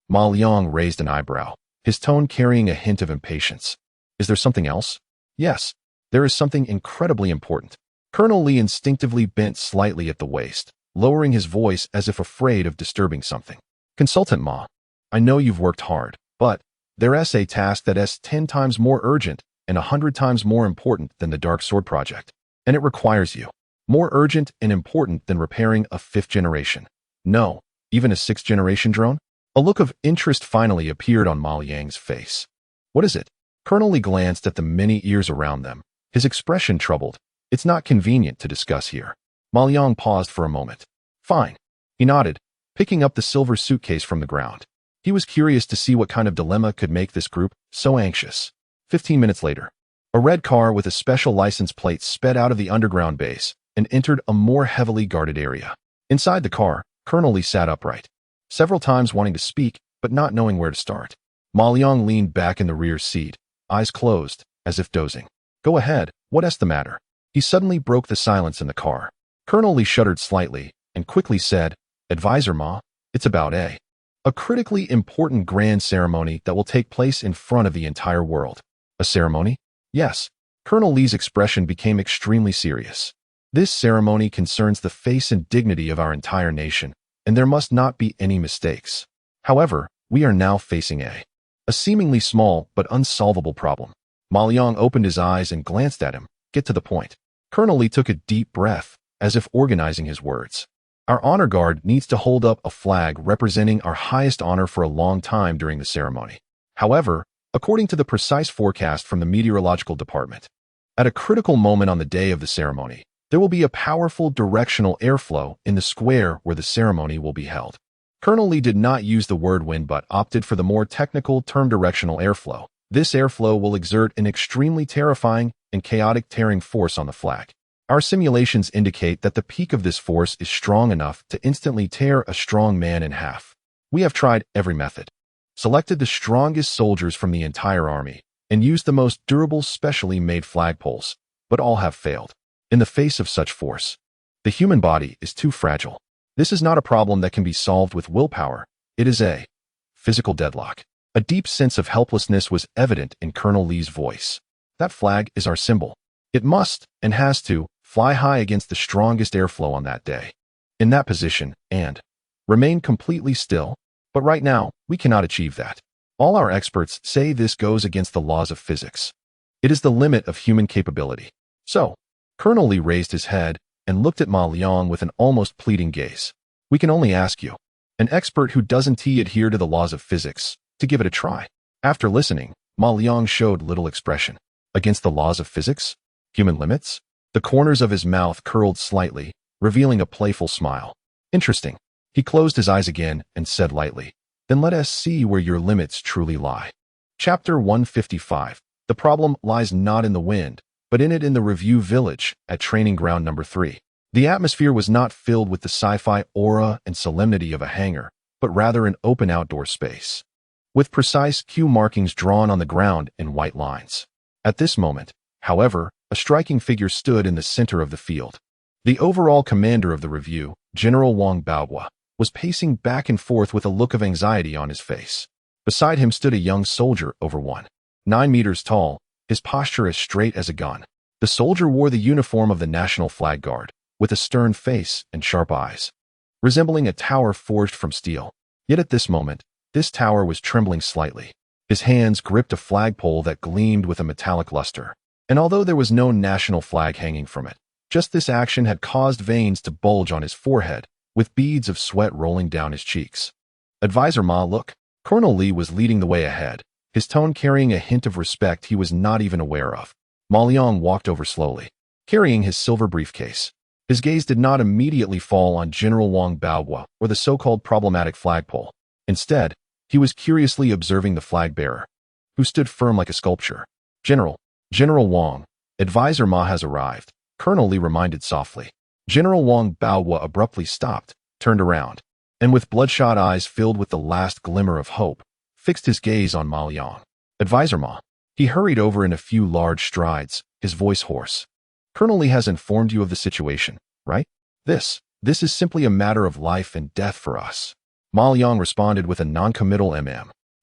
Ma Liang raised an eyebrow, his tone carrying a hint of impatience. Is there something else? Yes, there is something incredibly important. Colonel Lee instinctively bent slightly at the waist, lowering his voice as if afraid of disturbing something. Consultant Ma, I know you've worked hard, but there's a task that's 10 times more urgent and 100 times more important than the Dark Sword project. And it requires you. More urgent and important than repairing a 5th generation. No, even a 6th generation drone? A look of interest finally appeared on Ma Liang's face. What is it? Colonel Lee glanced at the many ears around them, his expression troubled. It's not convenient to discuss here. Ma Liang paused for a moment. Fine. He nodded, picking up the silver suitcase from the ground. He was curious to see what kind of dilemma could make this group so anxious. 15 minutes later, a red car with a special license plate sped out of the underground base and entered a more heavily guarded area. Inside the car, Colonel Lee sat upright, several times wanting to speak but not knowing where to start. Ma Liang leaned back in the rear seat, eyes closed, as if dozing. Go ahead, what's the matter? He suddenly broke the silence in the car. Colonel Lee shuddered slightly and quickly said, Advisor Ma, it's about a critically important grand ceremony that will take place in front of the entire world. A ceremony? Yes. Colonel Lee's expression became extremely serious. This ceremony concerns the face and dignity of our entire nation, and there must not be any mistakes. However, we are now facing a seemingly small but unsolvable problem. Ma Liang opened his eyes and glanced at him. Get to the point. Colonel Lee took a deep breath, as if organizing his words. Our honor guard needs to hold up a flag representing our highest honor for a long time during the ceremony. However, according to the precise forecast from the meteorological department, at a critical moment on the day of the ceremony, there will be a powerful directional airflow in the square where the ceremony will be held. Colonel Lee did not use the word wind but opted for the more technical term directional airflow. This airflow will exert an extremely terrifying and chaotic tearing force on the flag. Our simulations indicate that the peak of this force is strong enough to instantly tear a strong man in half. We have tried every method, selected the strongest soldiers from the entire army, and used the most durable specially made flagpoles, but all have failed. In the face of such force, the human body is too fragile. This is not a problem that can be solved with willpower. It is a physical deadlock. A deep sense of helplessness was evident in Colonel Lee's voice. That flag is our symbol. It must, and has to, fly high against the strongest airflow on that day. In that position, and remain completely still. But right now, we cannot achieve that. All our experts say this goes against the laws of physics. It is the limit of human capability. So, Colonel Lee raised his head and looked at Ma Liang with an almost pleading gaze. We can only ask you, an expert who doesn't adhere to the laws of physics, to give it a try. After listening, Ma Liang showed little expression. Against the laws of physics? Human limits? The corners of his mouth curled slightly, revealing a playful smile. Interesting. He closed his eyes again and said lightly, Then let us see where your limits truly lie. Chapter 155. The problem lies not in the wind, but in the review village at training ground number 3. The atmosphere was not filled with the sci-fi aura and solemnity of a hangar, but rather an open outdoor space, with precise cue markings drawn on the ground in white lines. At this moment, however, a striking figure stood in the center of the field. The overall commander of the review, General Wang Baohua, was pacing back and forth with a look of anxiety on his face. Beside him stood a young soldier over 9 meters tall, his posture as straight as a gun. The soldier wore the uniform of the National Flag Guard, with a stern face and sharp eyes, resembling a tower forged from steel. Yet at this moment, this tower was trembling slightly. His hands gripped a flagpole that gleamed with a metallic luster. And although there was no national flag hanging from it, just this action had caused veins to bulge on his forehead, with beads of sweat rolling down his cheeks. Advisor Ma, look. Colonel Lee was leading the way ahead, his tone carrying a hint of respect he was not even aware of. Ma Liang walked over slowly, carrying his silver briefcase. His gaze did not immediately fall on General Wang Baohua or the so-called problematic flagpole. Instead, he was curiously observing the flag bearer, who stood firm like a sculpture. General Wang, Advisor Ma has arrived, Colonel Lee reminded softly. General Wang Baohua abruptly stopped, turned around, and with bloodshot eyes filled with the last glimmer of hope, fixed his gaze on Ma Liang. Advisor Ma. He hurried over in a few large strides, his voice hoarse. Colonel Lee has informed you of the situation, right? This is simply a matter of life and death for us. Ma Liang responded with a non-committal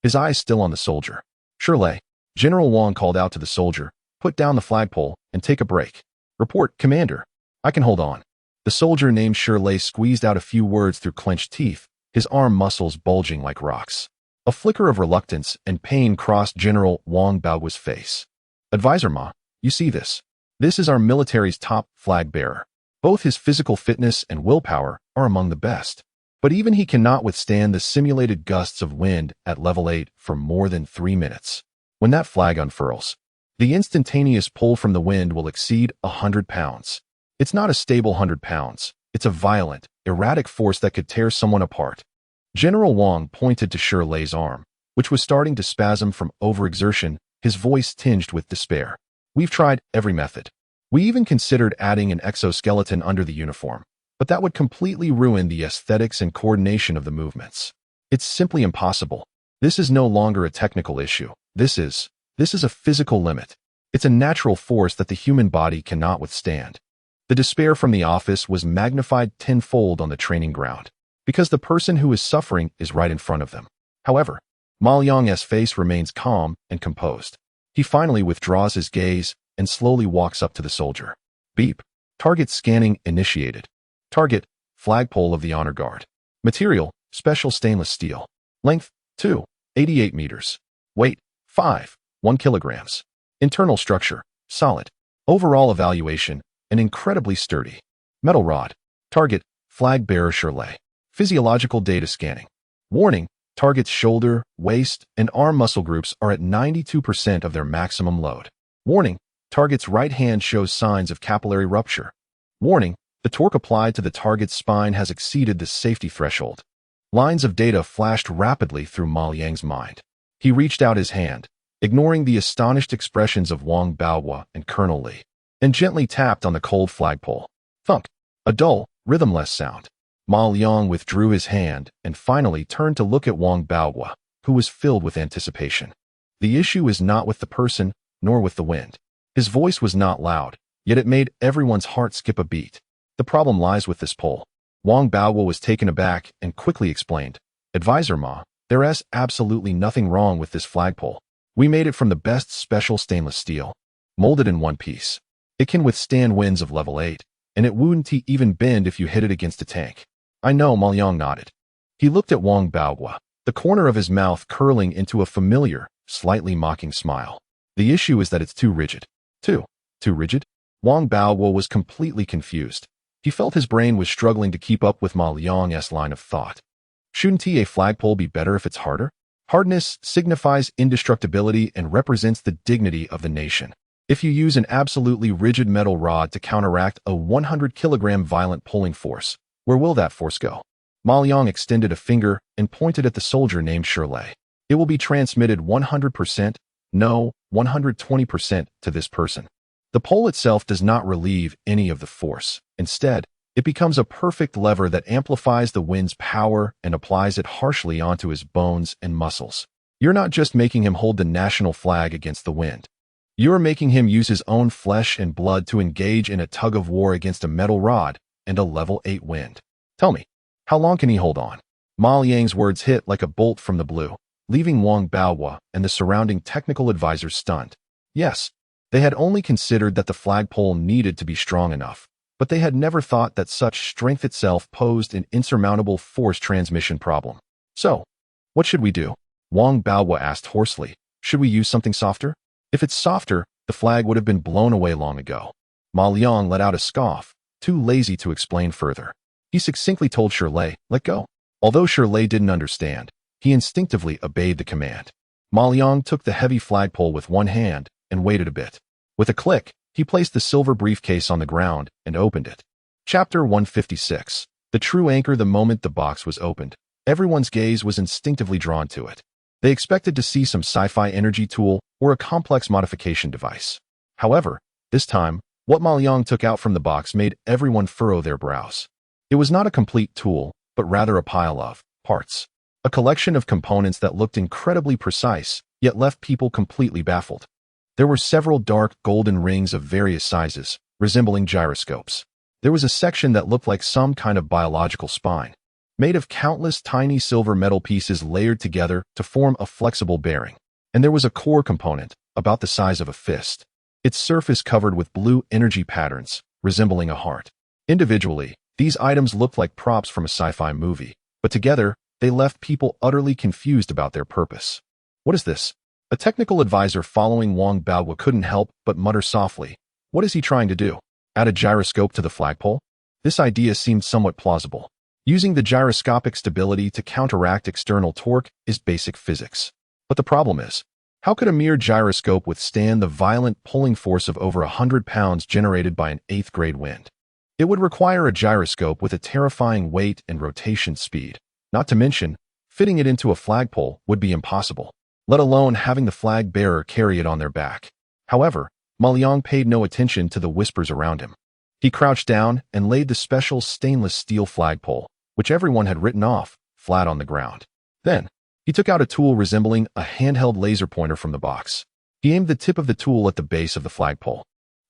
his eyes still on the soldier. Surely. General Wang called out to the soldier, put down the flagpole and take a break. Report, Commander. I can hold on. The soldier named Shirley squeezed out a few words through clenched teeth, his arm muscles bulging like rocks. A flicker of reluctance and pain crossed General Wang Baogua's face. Advisor Ma, you see this. This is our military's top flag bearer. Both his physical fitness and willpower are among the best. But even he cannot withstand the simulated gusts of wind at level 8 for more than 3 minutes. When that flag unfurls, the instantaneous pull from the wind will exceed 100 pounds. It's not a stable 100 pounds. It's a violent, erratic force that could tear someone apart. General Wang pointed to Shirley's arm, which was starting to spasm from overexertion, his voice tinged with despair. We've tried every method. We even considered adding an exoskeleton under the uniform, but that would completely ruin the aesthetics and coordination of the movements. It's simply impossible. This is no longer a technical issue. This is a physical limit. It's a natural force that the human body cannot withstand. The despair from the office was magnified tenfold on the training ground, because the person who is suffering is right in front of them. However, Ma Liang's face remains calm and composed. He finally withdraws his gaze and slowly walks up to the soldier. Beep. Target scanning initiated. Target, flagpole of the honor guard. Material, special stainless steel. Length, 2.88 meters. Weight, 5.1 kilograms. Internal structure, solid. Overall evaluation, an incredibly sturdy. Metal rod. Target, flag bearer Shirley. Physiological data scanning. Warning, target's shoulder, waist, and arm muscle groups are at 92% of their maximum load. Warning, target's right hand shows signs of capillary rupture. Warning, the torque applied to the target's spine has exceeded the safety threshold. Lines of data flashed rapidly through Ma Liang's mind. He reached out his hand, ignoring the astonished expressions of Wang Baogua and Colonel Li, and gently tapped on the cold flagpole. Thunk. A dull, rhythmless sound. Ma Liang withdrew his hand and finally turned to look at Wang Baogua, who was filled with anticipation. The issue is not with the person, nor with the wind. His voice was not loud, yet it made everyone's heart skip a beat. The problem lies with this pole. Wang Baogua was taken aback and quickly explained. Advisor Ma, there is absolutely nothing wrong with this flagpole. We made it from the best special stainless steel, molded in one piece. It can withstand winds of level 8, and it wouldn't even bend if you hit it against a tank. I know, Ma Liang nodded. He looked at Wang Baogua, the corner of his mouth curling into a familiar, slightly mocking smile. The issue is that it's too rigid. Too rigid? Wang Baogua was completely confused. He felt his brain was struggling to keep up with Ma Liang's line of thought. Shouldn't a flagpole be better if it's harder? Hardness signifies indestructibility and represents the dignity of the nation. If you use an absolutely rigid metal rod to counteract a 100-kilogram violent pulling force, where will that force go? Ma Liang extended a finger and pointed at the soldier named Shirley. It will be transmitted 100%, no, 120% to this person. The pole itself does not relieve any of the force. Instead, it becomes a perfect lever that amplifies the wind's power and applies it harshly onto his bones and muscles. You're not just making him hold the national flag against the wind. You're making him use his own flesh and blood to engage in a tug of war against a metal rod and a level 8 wind. Tell me, how long can he hold on? Ma Liang's words hit like a bolt from the blue, leaving Wang Baogua and the surrounding technical advisors stunned. Yes, they had only considered that the flagpole needed to be strong enough, but they had never thought that such strength itself posed an insurmountable force transmission problem. So, what should we do? Wang Baogua asked hoarsely. Should we use something softer? If it's softer, the flag would have been blown away long ago. Ma Liang let out a scoff, too lazy to explain further. He succinctly told Shirley, let go. Although Shirley didn't understand, he instinctively obeyed the command. Ma Liang took the heavy flagpole with one hand and waited a bit. With a click, he placed the silver briefcase on the ground and opened it. Chapter 156. The true anchor. The moment the box was opened, everyone's gaze was instinctively drawn to it. They expected to see some sci-fi energy tool or a complex modification device. However, this time, what Ma Liang took out from the box made everyone furrow their brows. It was not a complete tool, but rather a pile of parts. A collection of components that looked incredibly precise, yet left people completely baffled. There were several dark golden rings of various sizes, resembling gyroscopes. There was a section that looked like some kind of biological spine, made of countless tiny silver metal pieces layered together to form a flexible bearing. And there was a core component, about the size of a fist. Its surface covered with blue energy patterns, resembling a heart. Individually, these items looked like props from a sci-fi movie, but together, they left people utterly confused about their purpose. What is this? A technical advisor following Wang Baoguo couldn't help but mutter softly. What is he trying to do? Add a gyroscope to the flagpole? This idea seemed somewhat plausible. Using the gyroscopic stability to counteract external torque is basic physics. But the problem is, how could a mere gyroscope withstand the violent pulling force of over 100 pounds generated by an 8th grade wind? It would require a gyroscope with a terrifying weight and rotation speed. Not to mention, fitting it into a flagpole would be impossible, let alone having the flag bearer carry it on their back. However, Ma Liang paid no attention to the whispers around him. He crouched down and laid the special stainless steel flagpole, which everyone had written off, flat on the ground. Then, he took out a tool resembling a handheld laser pointer from the box. He aimed the tip of the tool at the base of the flagpole.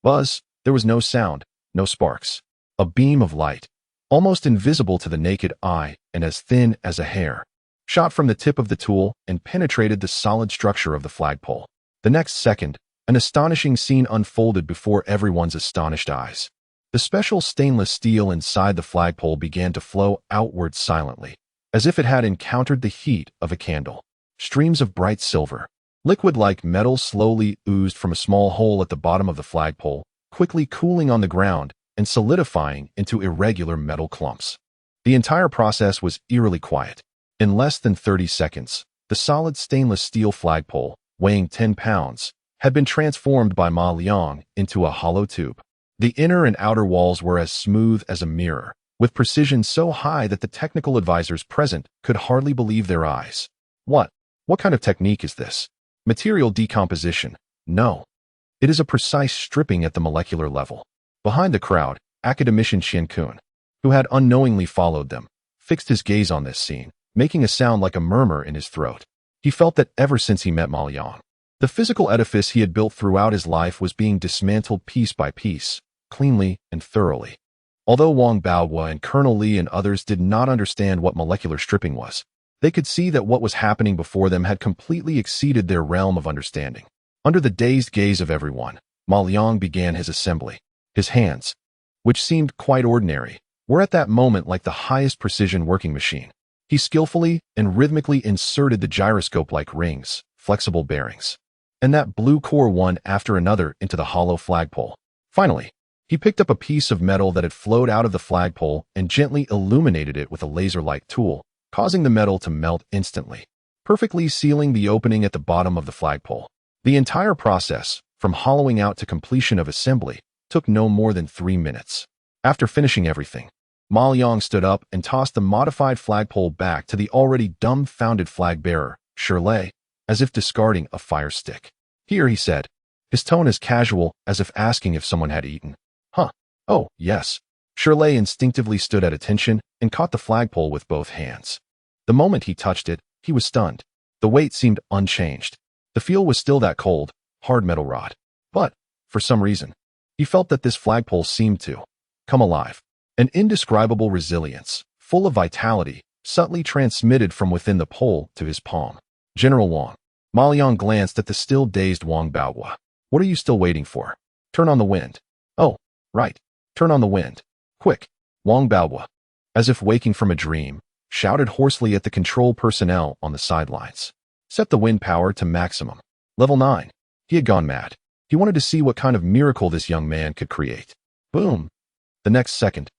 Buzz! There was no sound, no sparks. A beam of light, almost invisible to the naked eye and as thin as a hair, shot from the tip of the tool and penetrated the solid structure of the flagpole. The next second, an astonishing scene unfolded before everyone's astonished eyes. The special stainless steel inside the flagpole began to flow outward silently, as if it had encountered the heat of a candle. Streams of bright silver, liquid-like metal slowly oozed from a small hole at the bottom of the flagpole, quickly cooling on the ground and solidifying into irregular metal clumps. The entire process was eerily quiet. In less than 30 seconds, the solid stainless steel flagpole, weighing 10 pounds, had been transformed by Ma Liang into a hollow tube. The inner and outer walls were as smooth as a mirror, with precision so high that the technical advisors present could hardly believe their eyes. What kind of technique is this? Material decomposition? No. It is a precise stripping at the molecular level. Behind the crowd, academician Xian Kun, who had unknowingly followed them, fixed his gaze on this scene, making a sound like a murmur in his throat. He felt that ever since he met Ma Liang, the physical edifice he had built throughout his life was being dismantled piece by piece, cleanly and thoroughly. Although Wang Baoguo and Colonel Li and others did not understand what molecular stripping was, they could see that what was happening before them had completely exceeded their realm of understanding. Under the dazed gaze of everyone, Ma Liang began his assembly. His hands, which seemed quite ordinary, were at that moment like the highest precision working machine. He skillfully and rhythmically inserted the gyroscope-like rings, flexible bearings, and that blue core one after another into the hollow flagpole. Finally, he picked up a piece of metal that had flowed out of the flagpole and gently illuminated it with a laser-like tool, causing the metal to melt instantly, perfectly sealing the opening at the bottom of the flagpole. The entire process, from hollowing out to completion of assembly, took no more than 3 minutes. After finishing everything, Ma Liang stood up and tossed the modified flagpole back to the already dumbfounded flag bearer, Shirley, as if discarding a fire stick. Here, he said, his tone as casual as if asking if someone had eaten. Huh. Oh, yes. Shirley instinctively stood at attention and caught the flagpole with both hands. The moment he touched it, he was stunned. The weight seemed unchanged. The feel was still that cold, hard metal rod. But, for some reason, he felt that this flagpole seemed to come alive. An indescribable resilience, full of vitality, subtly transmitted from within the pole to his palm. General Wang. Ma Liang glanced at the still dazed Wang Baoguo. What are you still waiting for? Turn on the wind. Oh, right. Turn on the wind. Quick. Wang Baoguo, as if waking from a dream, shouted hoarsely at the control personnel on the sidelines. Set the wind power to maximum. Level 9. He had gone mad. He wanted to see what kind of miracle this young man could create. Boom. The next second,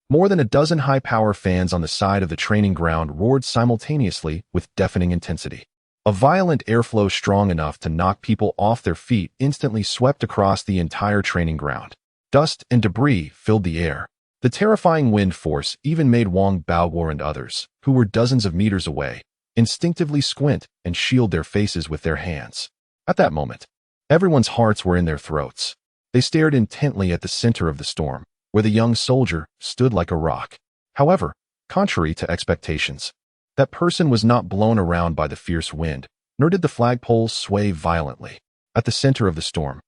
more than a dozen high-power fans on the side of the training ground roared simultaneously with deafening intensity. A violent airflow strong enough to knock people off their feet instantly swept across the entire training ground. Dust and debris filled the air. The terrifying wind force even made Wang Baoguo and others, who were dozens of meters away, instinctively squint and shield their faces with their hands. At that moment, everyone's hearts were in their throats. They stared intently at the center of the storm, where the young soldier stood like a rock. However, contrary to expectations, that person was not blown around by the fierce wind, nor did the flagpoles sway violently. At the center of the storm,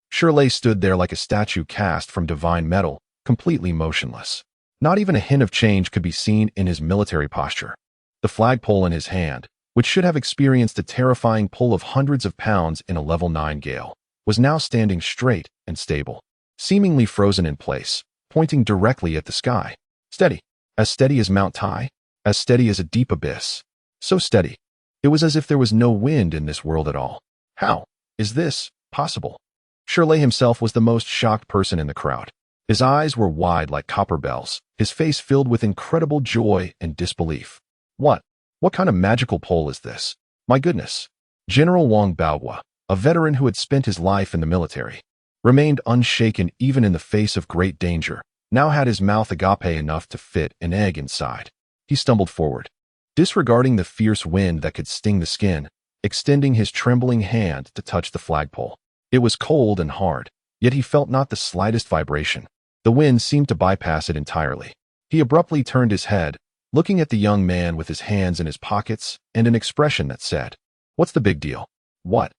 Shirley stood there like a statue cast from divine metal, completely motionless. Not even a hint of change could be seen in his military posture. The flagpole in his hand, which should have experienced a terrifying pull of hundreds of pounds in a level 9 gale, was now standing straight and stable. seemingly frozen in place, pointing directly at the sky. Steady. As steady as Mount Tai. As steady as a deep abyss. So steady. It was as if there was no wind in this world at all. How is this possible? Shirley himself was the most shocked person in the crowd. His eyes were wide like copper bells, his face filled with incredible joy and disbelief. What kind of magical pole is this? My goodness. General Wang Baohua, a veteran who had spent his life in the military, remained unshaken even in the face of great danger, now had his mouth agape enough to fit an egg inside. He stumbled forward, disregarding the fierce wind that could sting the skin, extending his trembling hand to touch the flagpole. It was cold and hard, yet he felt not the slightest vibration. The wind seemed to bypass it entirely. He abruptly turned his head, looking at the young man with his hands in his pockets and an expression that said, "What's the big deal? What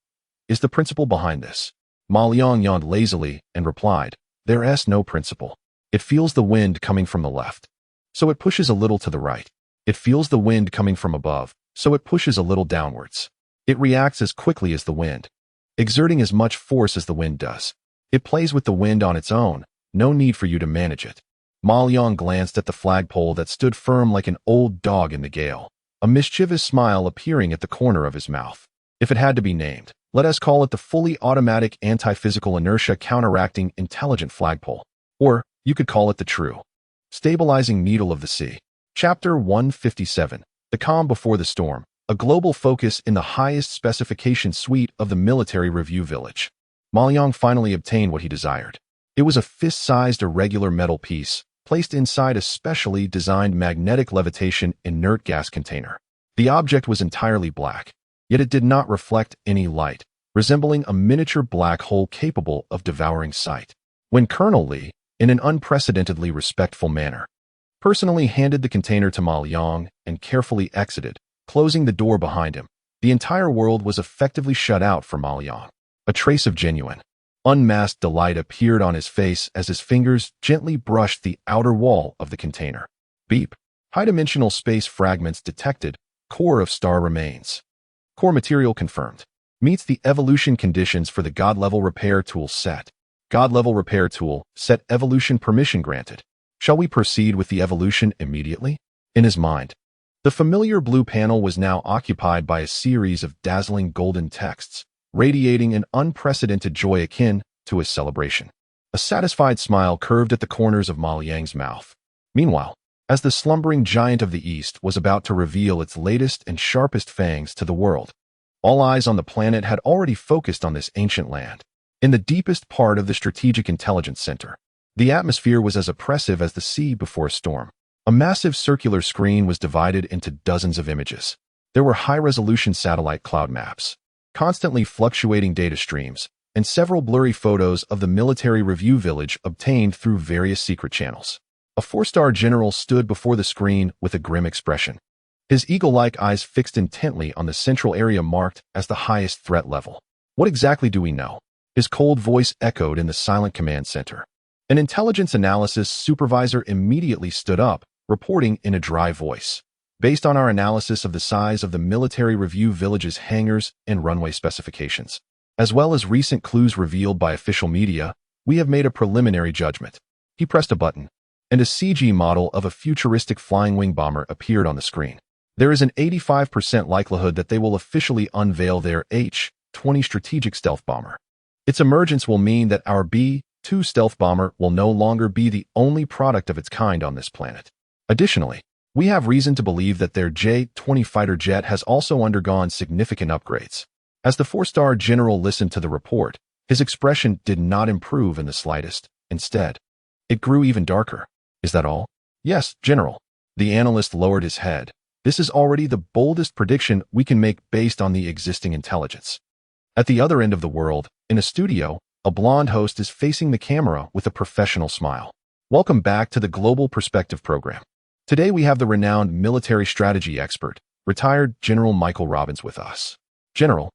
is the principle behind this?" Ma Liang yawned lazily and replied, "There's no principle. It feels the wind coming from the left, so it pushes a little to the right. It feels the wind coming from above, so it pushes a little downwards. It reacts as quickly as the wind, exerting as much force as the wind does. It plays with the wind on its own, no need for you to manage it." Ma Liang glanced at the flagpole that stood firm like an old dog in the gale, a mischievous smile appearing at the corner of his mouth. If it had to be named, let us call it the fully automatic anti-physical inertia counteracting intelligent flagpole. Or you could call it the true stabilizing needle of the sea. Chapter 157, The Calm Before the Storm, a global focus in the highest specification suite of the military review village. Ma Liang finally obtained what he desired. It was a fist-sized irregular metal piece, placed inside a specially designed magnetic levitation inert gas container. The object was entirely black, yet it did not reflect any light, resembling a miniature black hole capable of devouring sight. When Colonel Li, in an unprecedentedly respectful manner, personally handed the container to Ma Liang and carefully exited, closing the door behind him, the entire world was effectively shut out for Ma Liang. A trace of genuine, unmasked delight appeared on his face as his fingers gently brushed the outer wall of the container. Beep. High-dimensional space fragments detected. Core of star remains. Core material confirmed. Meets the evolution conditions for the God-level repair tool set. God-level repair tool set evolution permission granted. Shall we proceed with the evolution immediately? In his mind, the familiar blue panel was now occupied by a series of dazzling golden texts, radiating an unprecedented joy akin to a celebration. A satisfied smile curved at the corners of Ma Liang's mouth. Meanwhile, as the slumbering giant of the East was about to reveal its latest and sharpest fangs to the world, all eyes on the planet had already focused on this ancient land. In the deepest part of the Strategic Intelligence Center, the atmosphere was as oppressive as the sea before a storm. A massive circular screen was divided into dozens of images. There were high-resolution satellite cloud maps, constantly fluctuating data streams, and several blurry photos of the military review village obtained through various secret channels. A four-star general stood before the screen with a grim expression, his eagle-like eyes fixed intently on the central area marked as the highest threat level. What exactly do we know? His cold voice echoed in the silent command center. An intelligence analysis supervisor immediately stood up, reporting in a dry voice. Based on our analysis of the size of the military review village's hangars and runway specifications, as well as recent clues revealed by official media, we have made a preliminary judgment. He pressed a button, and a CG model of a futuristic flying wing bomber appeared on the screen. There is an 85% likelihood that they will officially unveil their H-20 strategic stealth bomber. Its emergence will mean that our B-2 stealth bomber will no longer be the only product of its kind on this planet. Additionally, we have reason to believe that their J-20 fighter jet has also undergone significant upgrades. As the four-star general listened to the report, his expression did not improve in the slightest. Instead, it grew even darker. Is that all? Yes, General. The analyst lowered his head. This is already the boldest prediction we can make based on the existing intelligence. At the other end of the world, in a studio, a blonde host is facing the camera with a professional smile. Welcome back to the Global Perspective Program. Today we have the renowned military strategy expert, retired General Michael Robbins with us. General,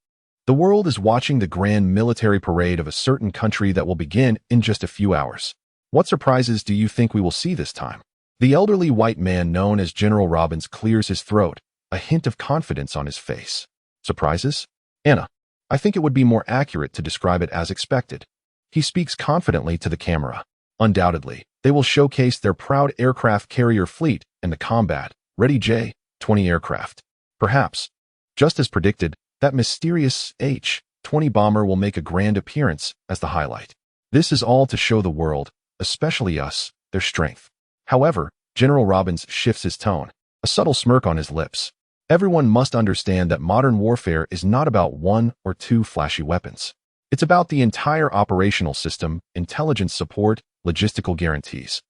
the world is watching the grand military parade of a certain country that will begin in just a few hours. What surprises do you think we will see this time? The elderly white man known as General Robbins clears his throat, a hint of confidence on his face. Surprises? Anna, I think it would be more accurate to describe it as expected. He speaks confidently to the camera. Undoubtedly, they will showcase their proud aircraft carrier fleet and the combat-ready J-20 aircraft. Perhaps, just as predicted, that mysterious H-20 bomber will make a grand appearance as the highlight. This is all to show the world, especially us, their strength. However, General Robbins shifts his tone, a subtle smirk on his lips. Everyone must understand that modern warfare is not about one or two flashy weapons. It's about the entire operational system, intelligence support, logistical guarantees,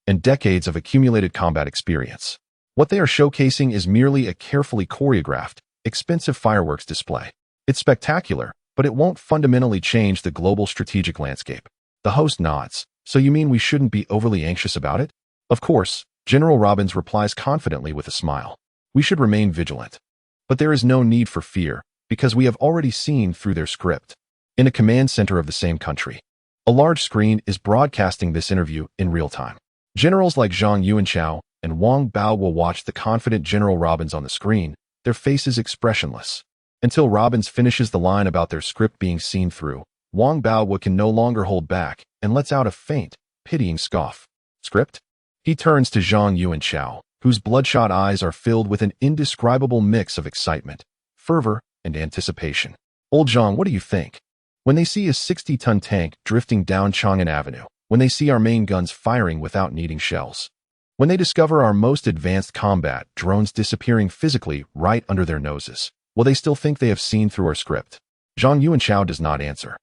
and decades of accumulated combat experience. What they are showcasing is merely a carefully choreographed, expensive fireworks display. It's spectacular, but it won't fundamentally change the global strategic landscape. The host nods. So you mean we shouldn't be overly anxious about it? Of course, General Robbins replies confidently with a smile. We should remain vigilant. But there is no need for fear, because we have already seen through their script. In a command center of the same country, a large screen is broadcasting this interview in real time. Generals like Zhang Yuanchao and Wang Bao will watch the confident General Robbins on the screen, their faces expressionless. Until Robbins finishes the line about their script being seen through, Wang Bao can no longer hold back and lets out a faint, pitying scoff. Script? He turns to Zhang Yuanchao, whose bloodshot eyes are filled with an indescribable mix of excitement, fervor, and anticipation. Old Zhang, what do you think? When they see a 60-ton tank drifting down Chang'an Avenue, when they see our main guns firing without needing shells, when they discover our most advanced combat drones disappearing physically right under their noses, will they still think they have seen through our script? Zhang Yuanchao does not answer.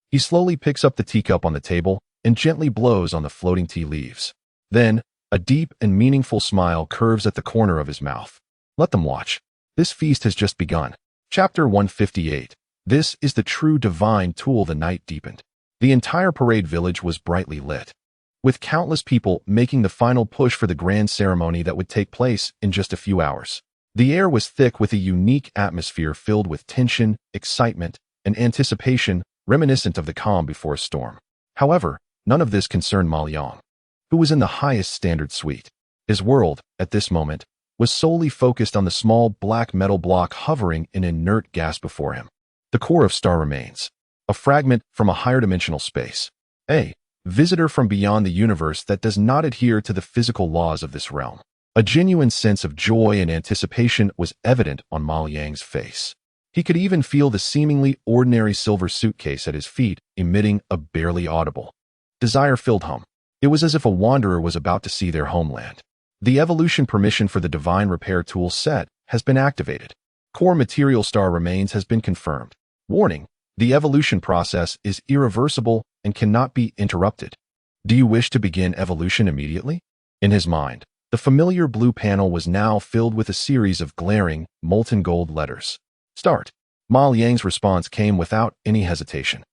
He slowly picks up the teacup on the table and gently blows on the floating tea leaves. Then, a deep and meaningful smile curves at the corner of his mouth. Let them watch. This feast has just begun. Chapter 158. This is the true divine tool. The night deepened. The entire parade village was brightly lit, with countless people making the final push for the grand ceremony that would take place in just a few hours. The air was thick with a unique atmosphere filled with tension, excitement, and anticipation, reminiscent of the calm before a storm. However, none of this concerned Ma Liang, who was in the highest standard suite. His world, at this moment, was solely focused on the small black metal block hovering in inert gas before him. The core of star remains, a fragment from a higher dimensional space. A visitor from beyond the universe that does not adhere to the physical laws of this realm. A genuine sense of joy and anticipation was evident on Ma Liang's face. He could even feel the seemingly ordinary silver suitcase at his feet emitting a barely audible, desire-filled hum. It was as if a wanderer was about to see their homeland. The evolution permission for the divine repair tool set has been activated. Core material star remains has been confirmed. Warning: the evolution process is irreversible and cannot be interrupted. Do you wish to begin evolution immediately? In his mind, the familiar blue panel was now filled with a series of glaring, molten gold letters. Start. Ma Liang's response came without any hesitation.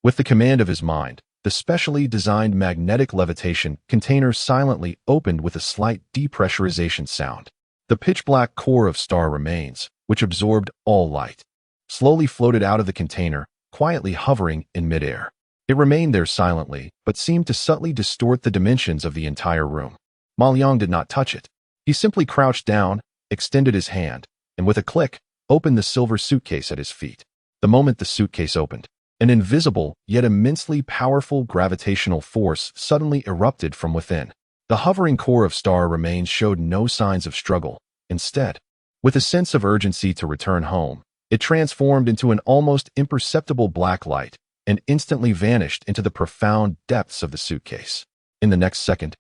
With the command of his mind, the specially designed magnetic levitation container silently opened with a slight depressurization sound. The pitch-black core of star remains, which absorbed all light, slowly floated out of the container, quietly hovering in midair. It remained there silently, but seemed to subtly distort the dimensions of the entire room. Ma Liang did not touch it. He simply crouched down, extended his hand, and with a click, opened the silver suitcase at his feet. The moment the suitcase opened, an invisible, yet immensely powerful gravitational force suddenly erupted from within. The hovering core of star remains showed no signs of struggle. Instead, with a sense of urgency to return home, it transformed into an almost imperceptible black light and instantly vanished into the profound depths of the suitcase. In the next second,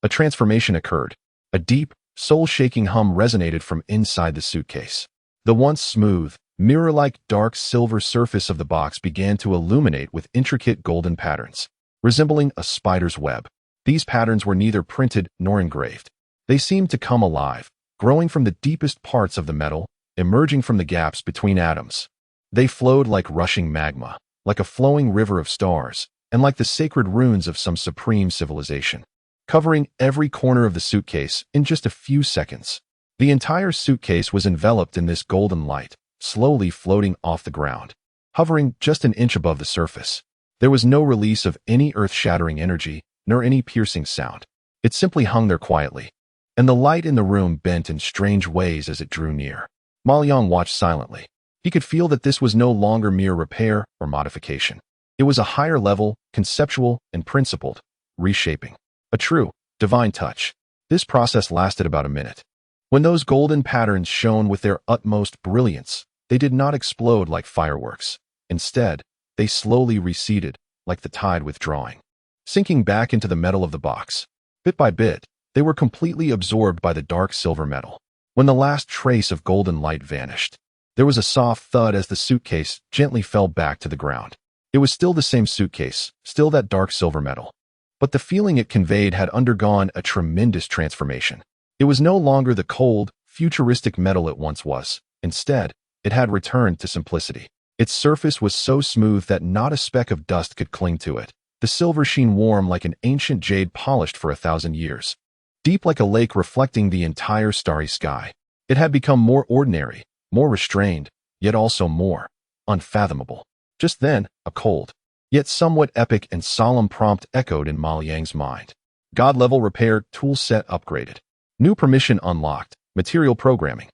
a transformation occurred. A deep, soul-shaking hum resonated from inside the suitcase. The once smooth, mirror-like dark silver surface of the box began to illuminate with intricate golden patterns, resembling a spider's web. These patterns were neither printed nor engraved. They seemed to come alive, growing from the deepest parts of the metal, emerging from the gaps between atoms. They flowed like rushing magma, like a flowing river of stars, and like the sacred runes of some supreme civilization, covering every corner of the suitcase in just a few seconds. The entire suitcase was enveloped in this golden light, slowly floating off the ground, hovering just an inch above the surface. There was no release of any earth-shattering energy, nor any piercing sound. It simply hung there quietly, and the light in the room bent in strange ways as it drew near. Ma Liang watched silently. He could feel that this was no longer mere repair or modification. It was a higher level, conceptual and principled, reshaping. A true, divine touch. This process lasted about a minute. When those golden patterns shone with their utmost brilliance, they did not explode like fireworks. Instead, they slowly receded, like the tide withdrawing, sinking back into the metal of the box. Bit by bit, they were completely absorbed by the dark silver metal. When the last trace of golden light vanished, there was a soft thud as the suitcase gently fell back to the ground. It was still the same suitcase, still that dark silver metal. But the feeling it conveyed had undergone a tremendous transformation. It was no longer the cold, futuristic metal it once was. Instead, it had returned to simplicity. Its surface was so smooth that not a speck of dust could cling to it. The silver sheen warm like an ancient jade polished for 1,000 years. Deep like a lake reflecting the entire starry sky. It had become more ordinary, more restrained, yet also more unfathomable. Just then, a cold, yet somewhat epic and solemn prompt echoed in Ma Liang's mind. God-level repair tool set upgraded. New permission unlocked. Material programming.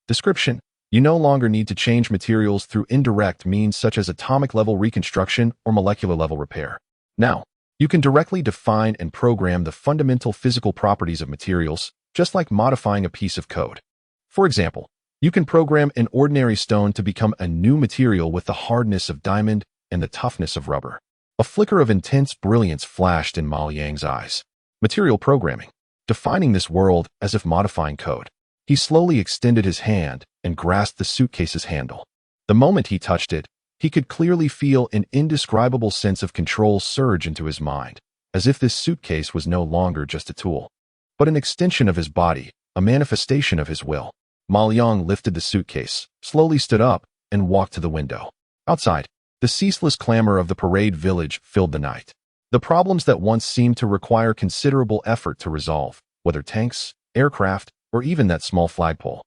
Description: you no longer need to change materials through indirect means such as atomic-level reconstruction or molecular-level repair. Now, you can directly define and program the fundamental physical properties of materials, just like modifying a piece of code. For example, you can program an ordinary stone to become a new material with the hardness of diamond and the toughness of rubber. A flicker of intense brilliance flashed in Ma Liang's eyes. Material programming. Defining this world as if modifying code. He slowly extended his hand and grasped the suitcase's handle. The moment he touched it, he could clearly feel an indescribable sense of control surge into his mind, as if this suitcase was no longer just a tool, but an extension of his body, a manifestation of his will. Ma Liang lifted the suitcase, slowly stood up, and walked to the window. Outside, the ceaseless clamor of the parade village filled the night. The problems that once seemed to require considerable effort to resolve, whether tanks, aircraft, or even that small flagpole,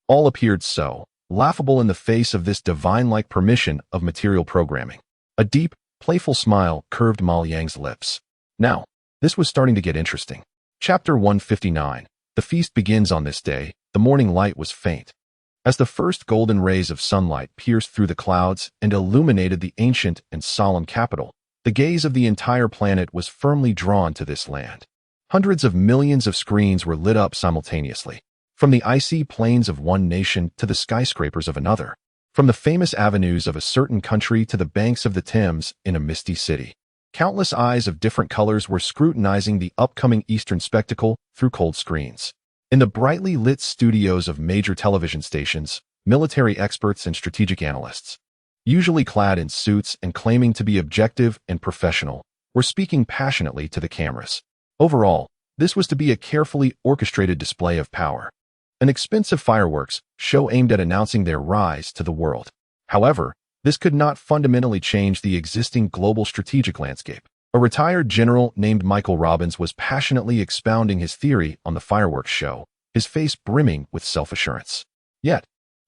all appeared so laughable in the face of this divine-like permission of material programming. A deep, playful smile curved Ma Liang's lips. Now, this was starting to get interesting. Chapter 159. The feast begins on this day. The morning light was faint. As the first golden rays of sunlight pierced through the clouds and illuminated the ancient and solemn capital, the gaze of the entire planet was firmly drawn to this land. Hundreds of millions of screens were lit up simultaneously. From the icy plains of one nation to the skyscrapers of another. From the famous avenues of a certain country to the banks of the Thames in a misty city. Countless eyes of different colors were scrutinizing the upcoming Eastern spectacle through cold screens. In the brightly lit studios of major television stations, military experts and strategic analysts, usually clad in suits and claiming to be objective and professional, were speaking passionately to the cameras. Overall, this was to be a carefully orchestrated display of power. An expensive fireworks show aimed at announcing their rise to the world. However, this could not fundamentally change the existing global strategic landscape. A retired general named Michael Robbins was passionately expounding his theory on the fireworks show, his face brimming with self-assurance. Yet,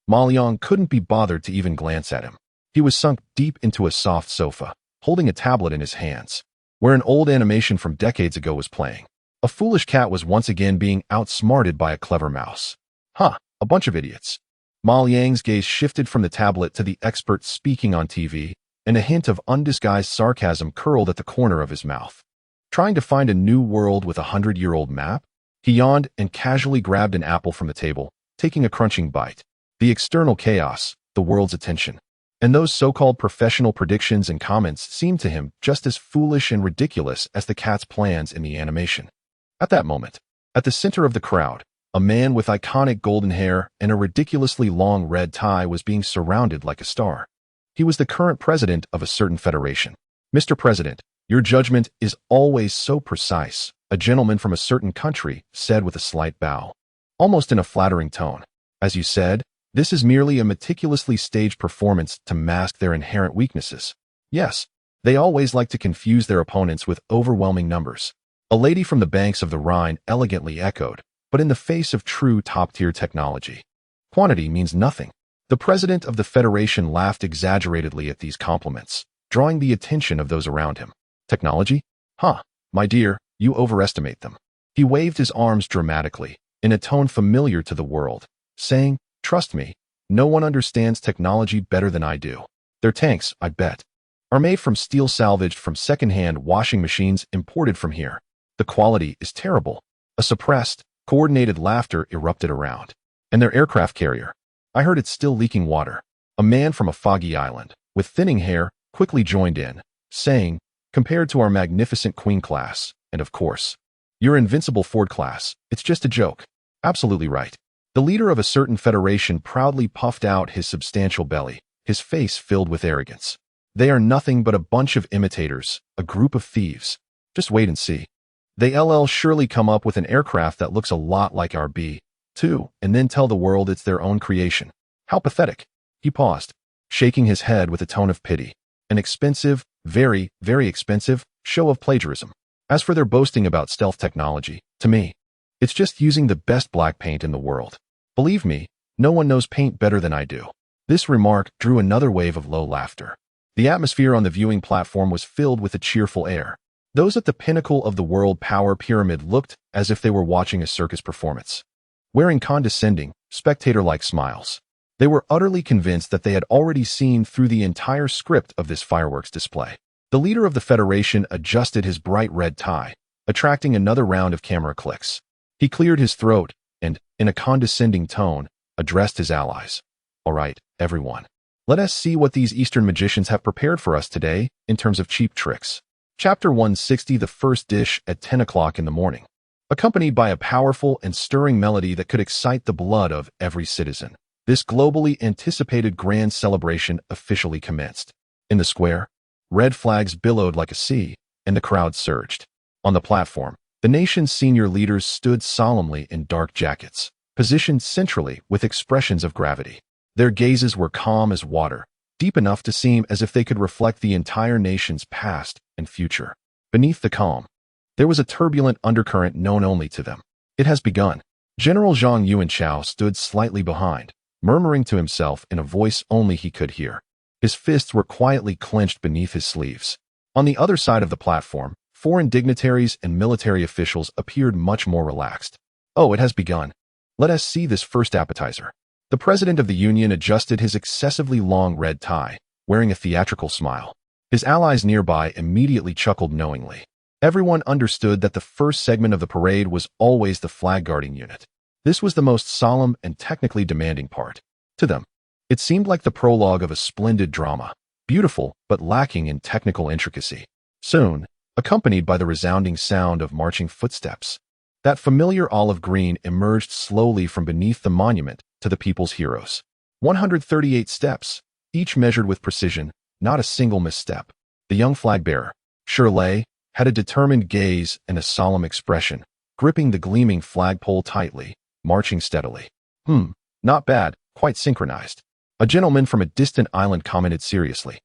Ma Liang couldn't be bothered to even glance at him. He was sunk deep into a soft sofa, holding a tablet in his hands, where an old animation from decades ago was playing. A foolish cat was once again being outsmarted by a clever mouse. A bunch of idiots. Ma Liang's gaze shifted from the tablet to the expert speaking on TV, and a hint of undisguised sarcasm curled at the corner of his mouth. Trying to find a new world with a 100-year-old map? He yawned and casually grabbed an apple from the table, taking a crunching bite. The external chaos, the world's attention, and those so-called professional predictions and comments seemed to him just as foolish and ridiculous as the cat's plans in the animation. At that moment, at the center of the crowd, a man with iconic golden hair and a ridiculously long red tie was being surrounded like a star. He was the current president of a certain federation. Mr. President, your judgment is always so precise, a gentleman from a certain country said with a slight bow, almost in a flattering tone. As you said, this is merely a meticulously staged performance to mask their inherent weaknesses. Yes, they always like to confuse their opponents with overwhelming numbers. A lady from the banks of the Rhine elegantly echoed, but in the face of true top-tier technology, quantity means nothing. The president of the Federation laughed exaggeratedly at these compliments, drawing the attention of those around him. Technology? My dear, you overestimate them. He waved his arms dramatically, in a tone familiar to the world, saying, trust me, no one understands technology better than I do. Their tanks, I bet. are made from steel salvaged from second-hand washing machines imported from here. The quality is terrible. A suppressed, coordinated laughter erupted around. And their aircraft carrier. I heard it's still leaking water. A man from a foggy island, with thinning hair, quickly joined in, saying, compared to our magnificent Queen class, and of course, your invincible Ford class, it's just a joke. Absolutely right. The leader of a certain federation proudly puffed out his substantial belly, his face filled with arrogance. They are nothing but a bunch of imitators, a group of thieves. Just wait and see. They'll surely come up with an aircraft that looks a lot like our B-2, and then tell the world it's their own creation. How pathetic. He paused, shaking his head with a tone of pity. An expensive, very, very expensive show of plagiarism. As for their boasting about stealth technology, to me, it's just using the best black paint in the world. Believe me, no one knows paint better than I do. This remark drew another wave of low laughter. The atmosphere on the viewing platform was filled with a cheerful air. Those at the pinnacle of the world power pyramid looked as if they were watching a circus performance, wearing condescending, spectator-like smiles. They were utterly convinced that they had already seen through the entire script of this fireworks display. The leader of the Federation adjusted his bright red tie, attracting another round of camera clicks. He cleared his throat and, in a condescending tone, addressed his allies. All right, everyone. Let us see what these Eastern magicians have prepared for us today in terms of cheap tricks. Chapter 160, the first dish at 10 o'clock in the morning. Accompanied by a powerful and stirring melody that could excite the blood of every citizen, this globally anticipated grand celebration officially commenced. In the square, red flags billowed like a sea, and the crowd surged. On the platform, the nation's senior leaders stood solemnly in dark jackets, positioned centrally with expressions of gravity. Their gazes were calm as water, deep enough to seem as if they could reflect the entire nation's past and future. Beneath the calm, there was a turbulent undercurrent known only to them. It has begun. General Zhang Yuanchao stood slightly behind, murmuring to himself in a voice only he could hear. His fists were quietly clenched beneath his sleeves. On the other side of the platform, foreign dignitaries and military officials appeared much more relaxed. Oh, it has begun. Let us see this first appetizer. The president of the Union adjusted his excessively long red tie, wearing a theatrical smile. His allies nearby immediately chuckled knowingly. Everyone understood that the first segment of the parade was always the flag-guarding unit. This was the most solemn and technically demanding part. To them, it seemed like the prologue of a splendid drama, beautiful but lacking in technical intricacy. Soon, accompanied by the resounding sound of marching footsteps, that familiar olive green emerged slowly from beneath the monument to the people's heroes. 138 steps, each measured with precision, not a single misstep. The young flag-bearer, Shirley, had a determined gaze and a solemn expression, gripping the gleaming flagpole tightly, marching steadily. Not bad, quite synchronized. A gentleman from a distant island commented seriously,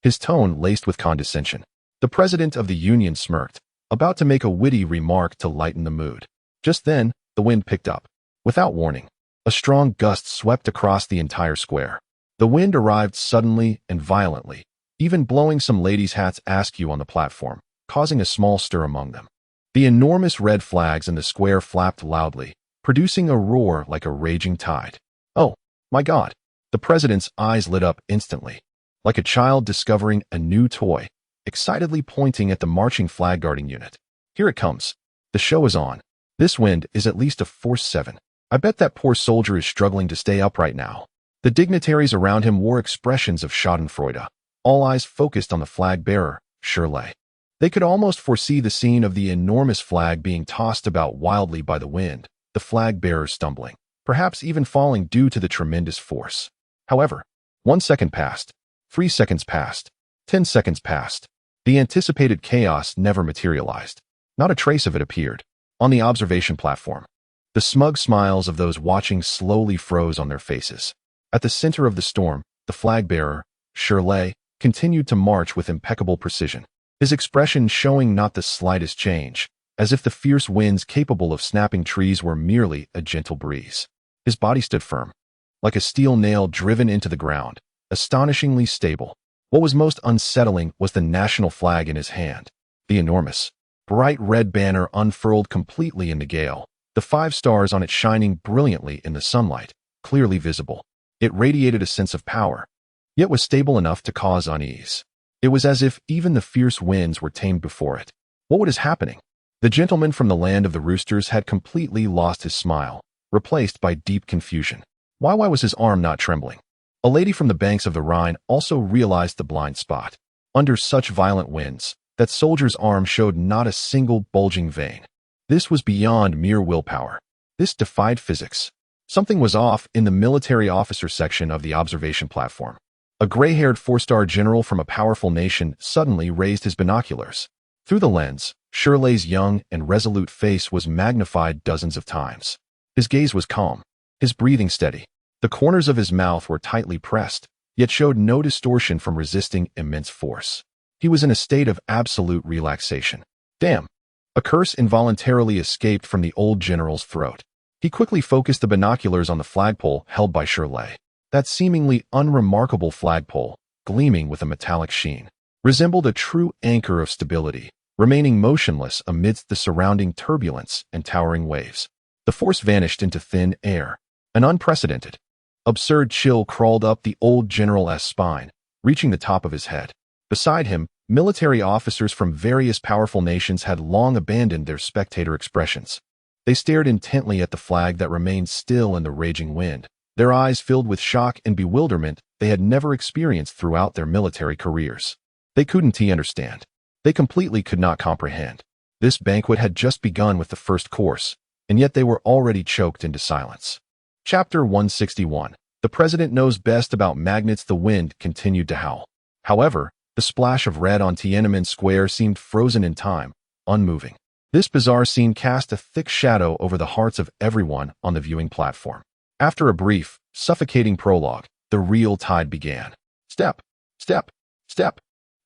his tone laced with condescension. The president of the Union smirked, about to make a witty remark to lighten the mood. Just then, the wind picked up. Without warning, a strong gust swept across the entire square. The wind arrived suddenly and violently, even blowing some ladies' hats askew on the platform, causing a small stir among them. The enormous red flags in the square flapped loudly, producing a roar like a raging tide. Oh, my God! The president's eyes lit up instantly, like a child discovering a new toy, excitedly pointing at the marching flag-guarding unit. Here it comes. The show is on. This wind is at least a force 7. I bet that poor soldier is struggling to stay upright now. The dignitaries around him wore expressions of schadenfreude, all eyes focused on the flag-bearer, Shirley. They could almost foresee the scene of the enormous flag being tossed about wildly by the wind, the flag-bearer stumbling, perhaps even falling due to the tremendous force. However, 1 second passed, 3 seconds passed, 10 seconds passed. The anticipated chaos never materialized. Not a trace of it appeared. On the observation platform, the smug smiles of those watching slowly froze on their faces. At the center of the storm, the flag-bearer, Shirley, continued to march with impeccable precision, his expression showing not the slightest change, as if the fierce winds capable of snapping trees were merely a gentle breeze. His body stood firm, like a steel nail driven into the ground, astonishingly stable. What was most unsettling was the national flag in his hand. The enormous, bright red banner unfurled completely in the gale, the 5 stars on it shining brilliantly in the sunlight, clearly visible. It radiated a sense of power, yet was stable enough to cause unease. It was as if even the fierce winds were tamed before it. What was happening? The gentleman from the land of the roosters had completely lost his smile, replaced by deep confusion. Why was his arm not trembling? A lady from the banks of the Rhine also realized the blind spot. Under such violent winds, that soldier's arm showed not a single bulging vein. This was beyond mere willpower. This defied physics. Something was off in the military officer section of the observation platform. A gray-haired four-star general from a powerful nation suddenly raised his binoculars. Through the lens, Shirley's young and resolute face was magnified dozens of times. His gaze was calm, his breathing steady. The corners of his mouth were tightly pressed, yet showed no distortion from resisting immense force. He was in a state of absolute relaxation. Damn! A curse involuntarily escaped from the old general's throat. He quickly focused the binoculars on the flagpole held by Shirley. That seemingly unremarkable flagpole, gleaming with a metallic sheen, resembled a true anchor of stability, remaining motionless amidst the surrounding turbulence and towering waves. The force vanished into thin air. An unprecedented, absurd chill crawled up the old general's spine, reaching the top of his head. Beside him, military officers from various powerful nations had long abandoned their spectator expressions. They stared intently at the flag that remained still in the raging wind, their eyes filled with shock and bewilderment they had never experienced throughout their military careers. They couldn't understand. They completely could not comprehend. This banquet had just begun with the first course, and yet they were already choked into silence. Chapter 161. The President knows best about magnets. The wind continued to howl. However, the splash of red on Tiananmen Square seemed frozen in time, unmoving. This bizarre scene cast a thick shadow over the hearts of everyone on the viewing platform. After a brief, suffocating prologue, the real tide began. Step, step, step.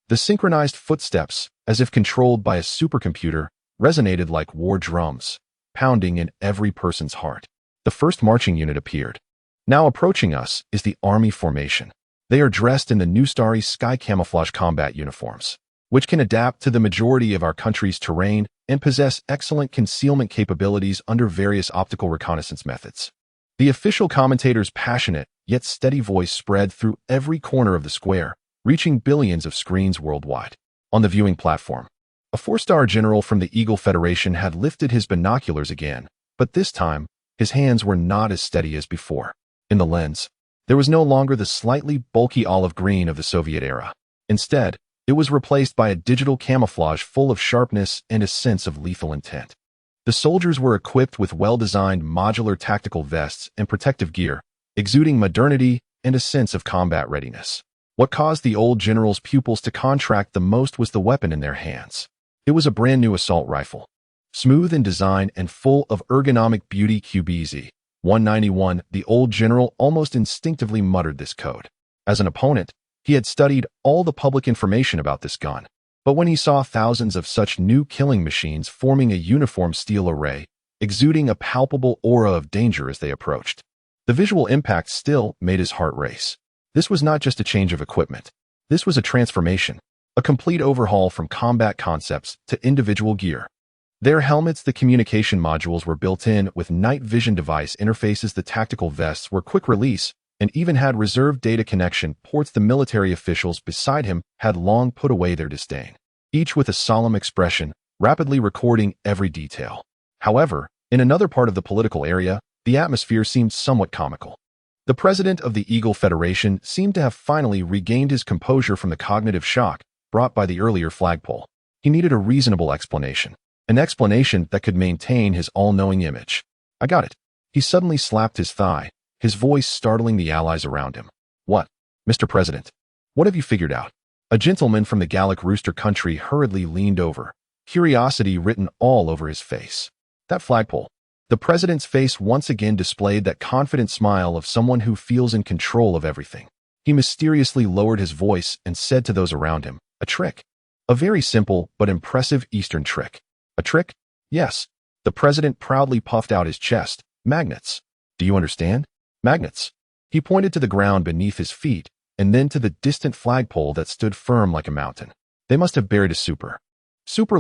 The synchronized footsteps, as if controlled by a supercomputer, resonated like war drums, pounding in every person's heart. The first marching unit appeared. Now approaching us is the army formation. They are dressed in the new starry sky camouflage combat uniforms, which can adapt to the majority of our country's terrain and possess excellent concealment capabilities under various optical reconnaissance methods. The official commentator's passionate, yet steady voice spread through every corner of the square, reaching billions of screens worldwide. On the viewing platform, a four-star general from the Eagle Federation had lifted his binoculars again, but this time, his hands were not as steady as before. In the lens, there was no longer the slightly bulky olive green of the Soviet era. Instead, it was replaced by a digital camouflage full of sharpness and a sense of lethal intent. The soldiers were equipped with well-designed modular tactical vests and protective gear, exuding modernity and a sense of combat readiness. What caused the old general's pupils to contract the most was the weapon in their hands. It was a brand-new assault rifle. Smooth in design and full of ergonomic beauty. QBZ 191, the old general almost instinctively muttered this code. As an opponent, he had studied all the public information about this gun, but when he saw thousands of such new killing machines forming a uniform steel array, exuding a palpable aura of danger as they approached, the visual impact still made his heart race. This was not just a change of equipment. This was a transformation, a complete overhaul from combat concepts to individual gear. Their helmets, the communication modules were built in with night vision device interfaces. The tactical vests were quick release and even had reserved data connection ports. The military officials beside him had long put away their disdain, each with a solemn expression, rapidly recording every detail. However, in another part of the political area, the atmosphere seemed somewhat comical. The president of the Eagle Federation seemed to have finally regained his composure from the cognitive shock brought by the earlier flagpole. He needed a reasonable explanation. An explanation that could maintain his all-knowing image. I got it. He suddenly slapped his thigh, his voice startling the allies around him. What, Mr. President? What have you figured out? A gentleman from the Galactic rooster country hurriedly leaned over, curiosity written all over his face. That flagpole. The president's face once again displayed that confident smile of someone who feels in control of everything. He mysteriously lowered his voice and said to those around him, a trick. A very simple but impressive Eastern trick. A trick? Yes. The president proudly puffed out his chest. Magnets. Do you understand? Magnets. He pointed to the ground beneath his feet, and then to the distant flagpole that stood firm like a mountain. They must have buried a super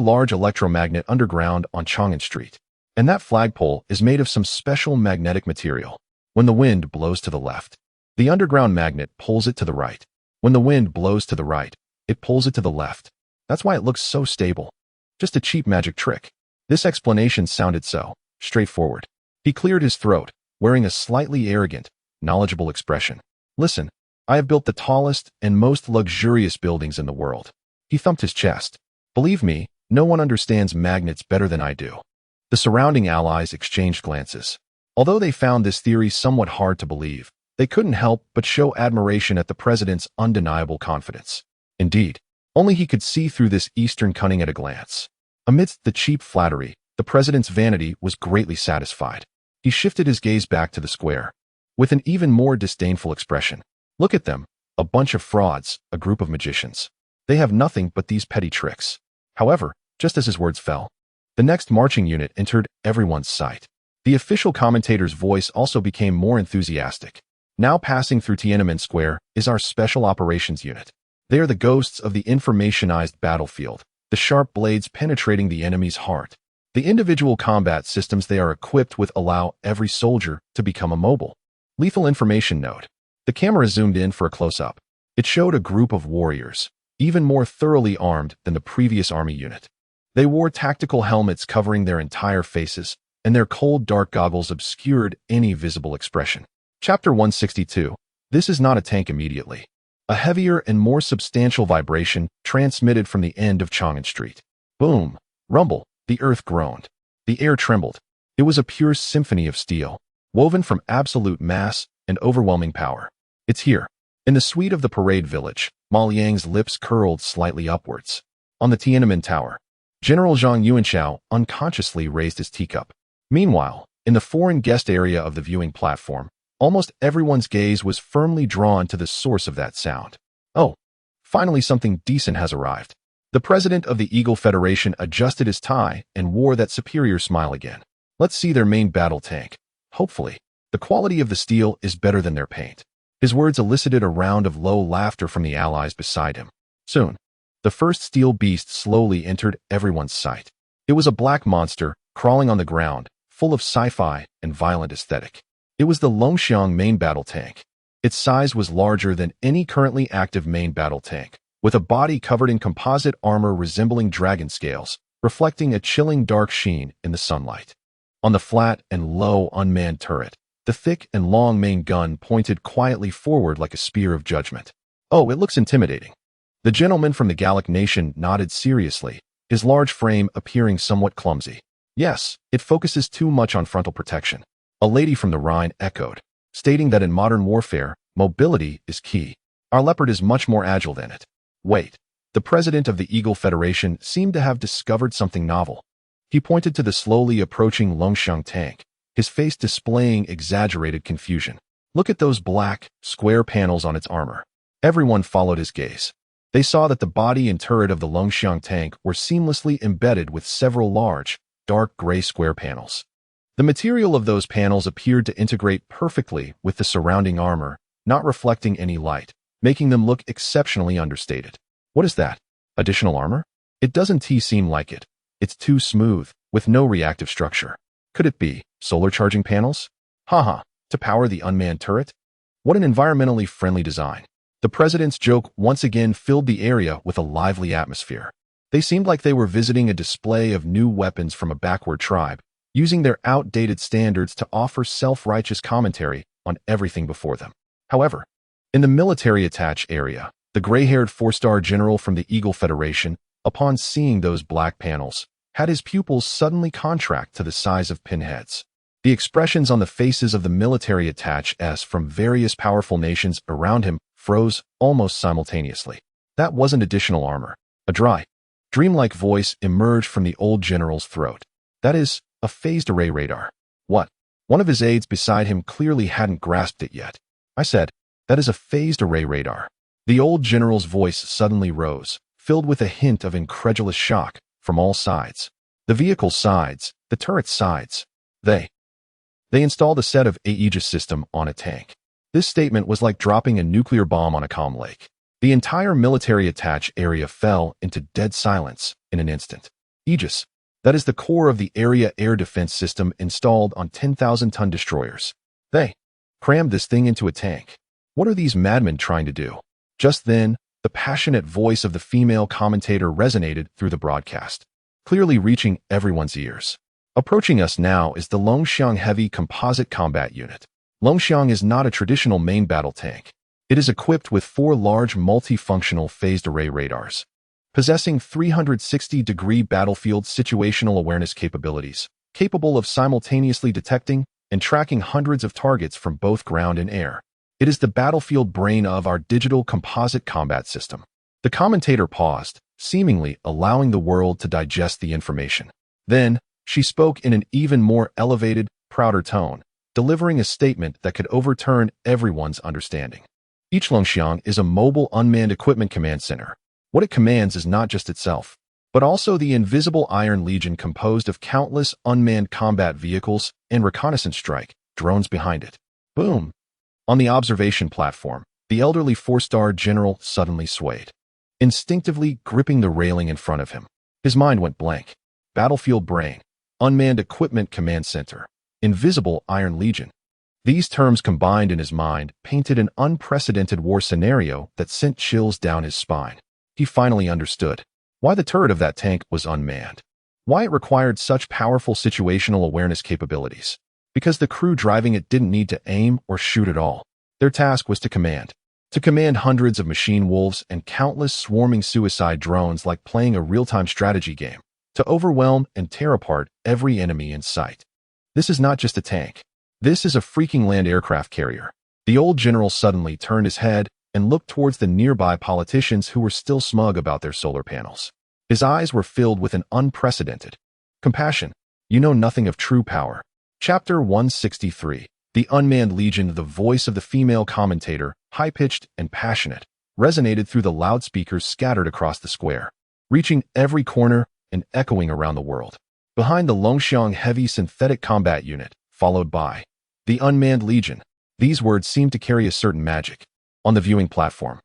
large electromagnet underground on Chang'an Street. And that flagpole is made of some special magnetic material. When the wind blows to the left, the underground magnet pulls it to the right. When the wind blows to the right, It pulls it to the left. That's why it looks so stable. Just a cheap magic trick. This explanation sounded so straightforward. He cleared his throat, wearing a slightly arrogant, knowledgeable expression. Listen, I have built the tallest and most luxurious buildings in the world. He thumped his chest. Believe me, no one understands magnets better than I do. The surrounding allies exchanged glances. Although they found this theory somewhat hard to believe, they couldn't help but show admiration at the president's undeniable confidence. Indeed, only he could see through this Eastern cunning at a glance. Amidst the cheap flattery, the president's vanity was greatly satisfied. He shifted his gaze back to the square, with an even more disdainful expression. Look at them, a bunch of frauds, a group of magicians. They have nothing but these petty tricks. However, just as his words fell, the next marching unit entered everyone's sight. The official commentator's voice also became more enthusiastic. Now passing through Tiananmen Square is our Special Operations Unit. They are the ghosts of the informationized battlefield, the sharp blades penetrating the enemy's heart. The individual combat systems they are equipped with allow every soldier to become immobile. Lethal information node. The camera zoomed in for a close-up. It showed a group of warriors, even more thoroughly armed than the previous army unit. They wore tactical helmets covering their entire faces, and their cold dark goggles obscured any visible expression. Chapter 162. This is not a tank immediately. A heavier and more substantial vibration transmitted from the end of Chang'an Street. Boom. Rumble. The earth groaned. The air trembled. It was a pure symphony of steel, woven from absolute mass and overwhelming power. It's here. In the suite of the parade village, Ma Liang's lips curled slightly upwards. On the Tiananmen Tower, General Zhang Yuanchao unconsciously raised his teacup. Meanwhile, in the foreign guest area of the viewing platform, almost everyone's gaze was firmly drawn to the source of that sound. Oh, finally something decent has arrived. The president of the Eagle Federation adjusted his tie and wore that superior smile again. Let's see their main battle tank. Hopefully, the quality of the steel is better than their paint. His words elicited a round of low laughter from the allies beside him. Soon, the first steel beast slowly entered everyone's sight. It was a black monster, crawling on the ground, full of sci-fi and violent aesthetic. It was the Longxiang main battle tank. Its size was larger than any currently active main battle tank, with a body covered in composite armor resembling dragon scales, reflecting a chilling dark sheen in the sunlight. On the flat and low unmanned turret, the thick and long main gun pointed quietly forward like a spear of judgment. Oh, it looks intimidating. The gentleman from the Galactic nation nodded seriously, his large frame appearing somewhat clumsy. Yes, it focuses too much on frontal protection. A lady from the Rhine echoed, stating that in modern warfare, mobility is key. Our Leopard is much more agile than it. Wait, the president of the Eagle Federation seemed to have discovered something novel. He pointed to the slowly approaching Longxiang tank, his face displaying exaggerated confusion. Look at those black, square panels on its armor. Everyone followed his gaze. They saw that the body and turret of the Longxiang tank were seamlessly embedded with several large, dark gray square panels. The material of those panels appeared to integrate perfectly with the surrounding armor, not reflecting any light, making them look exceptionally understated. What is that? Additional armor? It doesn't seem like it. It's too smooth, with no reactive structure. Could it be solar charging panels? Haha, to power the unmanned turret? What an environmentally friendly design. The president's joke once again filled the area with a lively atmosphere. They seemed like they were visiting a display of new weapons from a backward tribe, using their outdated standards to offer self-righteous commentary on everything before them. However, in the military attach area, the gray-haired four-star general from the Eagle Federation, upon seeing those black panels, had his pupils suddenly contract to the size of pinheads. The expressions on the faces of the military attaches from various powerful nations around him froze almost simultaneously. That wasn't additional armor. A dry, dreamlike voice emerged from the old general's throat. That is, a phased array radar. What? One of his aides beside him clearly hadn't grasped it yet. I said, that is a phased array radar. The old general's voice suddenly rose, filled with a hint of incredulous shock from all sides. The vehicle's sides, the turret's sides. They installed a set of Aegis system on a tank. This statement was like dropping a nuclear bomb on a calm lake. The entire military attach area fell into dead silence in an instant. Aegis. That is the core of the area air defense system installed on 10,000-ton destroyers. They crammed this thing into a tank. What are these madmen trying to do? Just then, the The passionate voice of the female commentator resonated through the broadcast, clearly reaching everyone's ears. Approaching us now is the Longxiang Heavy Composite Combat Unit. Longxiang is not a traditional main battle tank. It is equipped with 4 large multifunctional phased array radars, possessing 360-degree battlefield situational awareness capabilities, capable of simultaneously detecting and tracking hundreds of targets from both ground and air. It is the battlefield brain of our digital composite combat system. The commentator paused, seemingly allowing the world to digest the information. Then, she spoke in an even more elevated, prouder tone, delivering a statement that could overturn everyone's understanding. Each Longxiang is a mobile unmanned equipment command center. What it commands is not just itself, but also the invisible Iron Legion composed of countless unmanned combat vehicles and reconnaissance strike drones behind it. Boom! On the observation platform, the elderly 4-star general suddenly swayed, instinctively gripping the railing in front of him. His mind went blank. Battlefield brain, unmanned equipment command center, invisible Iron Legion. These terms combined in his mind painted an unprecedented war scenario that sent chills down his spine. He finally understood why the turret of that tank was unmanned, why it required such powerful situational awareness capabilities. Because the crew driving it didn't need to aim or shoot at all. Their task was to command hundreds of machine wolves and countless swarming suicide drones like playing a real-time strategy game, to overwhelm and tear apart every enemy in sight. This is not just a tank. This is a freaking land aircraft carrier. The old general suddenly turned his head and looked towards the nearby politicians who were still smug about their solar panels. His eyes were filled with an unprecedented compassion. You know nothing of true power. Chapter 163. The Unmanned Legion. The voice of the female commentator, high-pitched and passionate, resonated through the loudspeakers scattered across the square, reaching every corner and echoing around the world. Behind the Longxiang Heavy Synthetic Combat Unit, followed by the Unmanned Legion. These words seemed to carry a certain magic. On the viewing platform,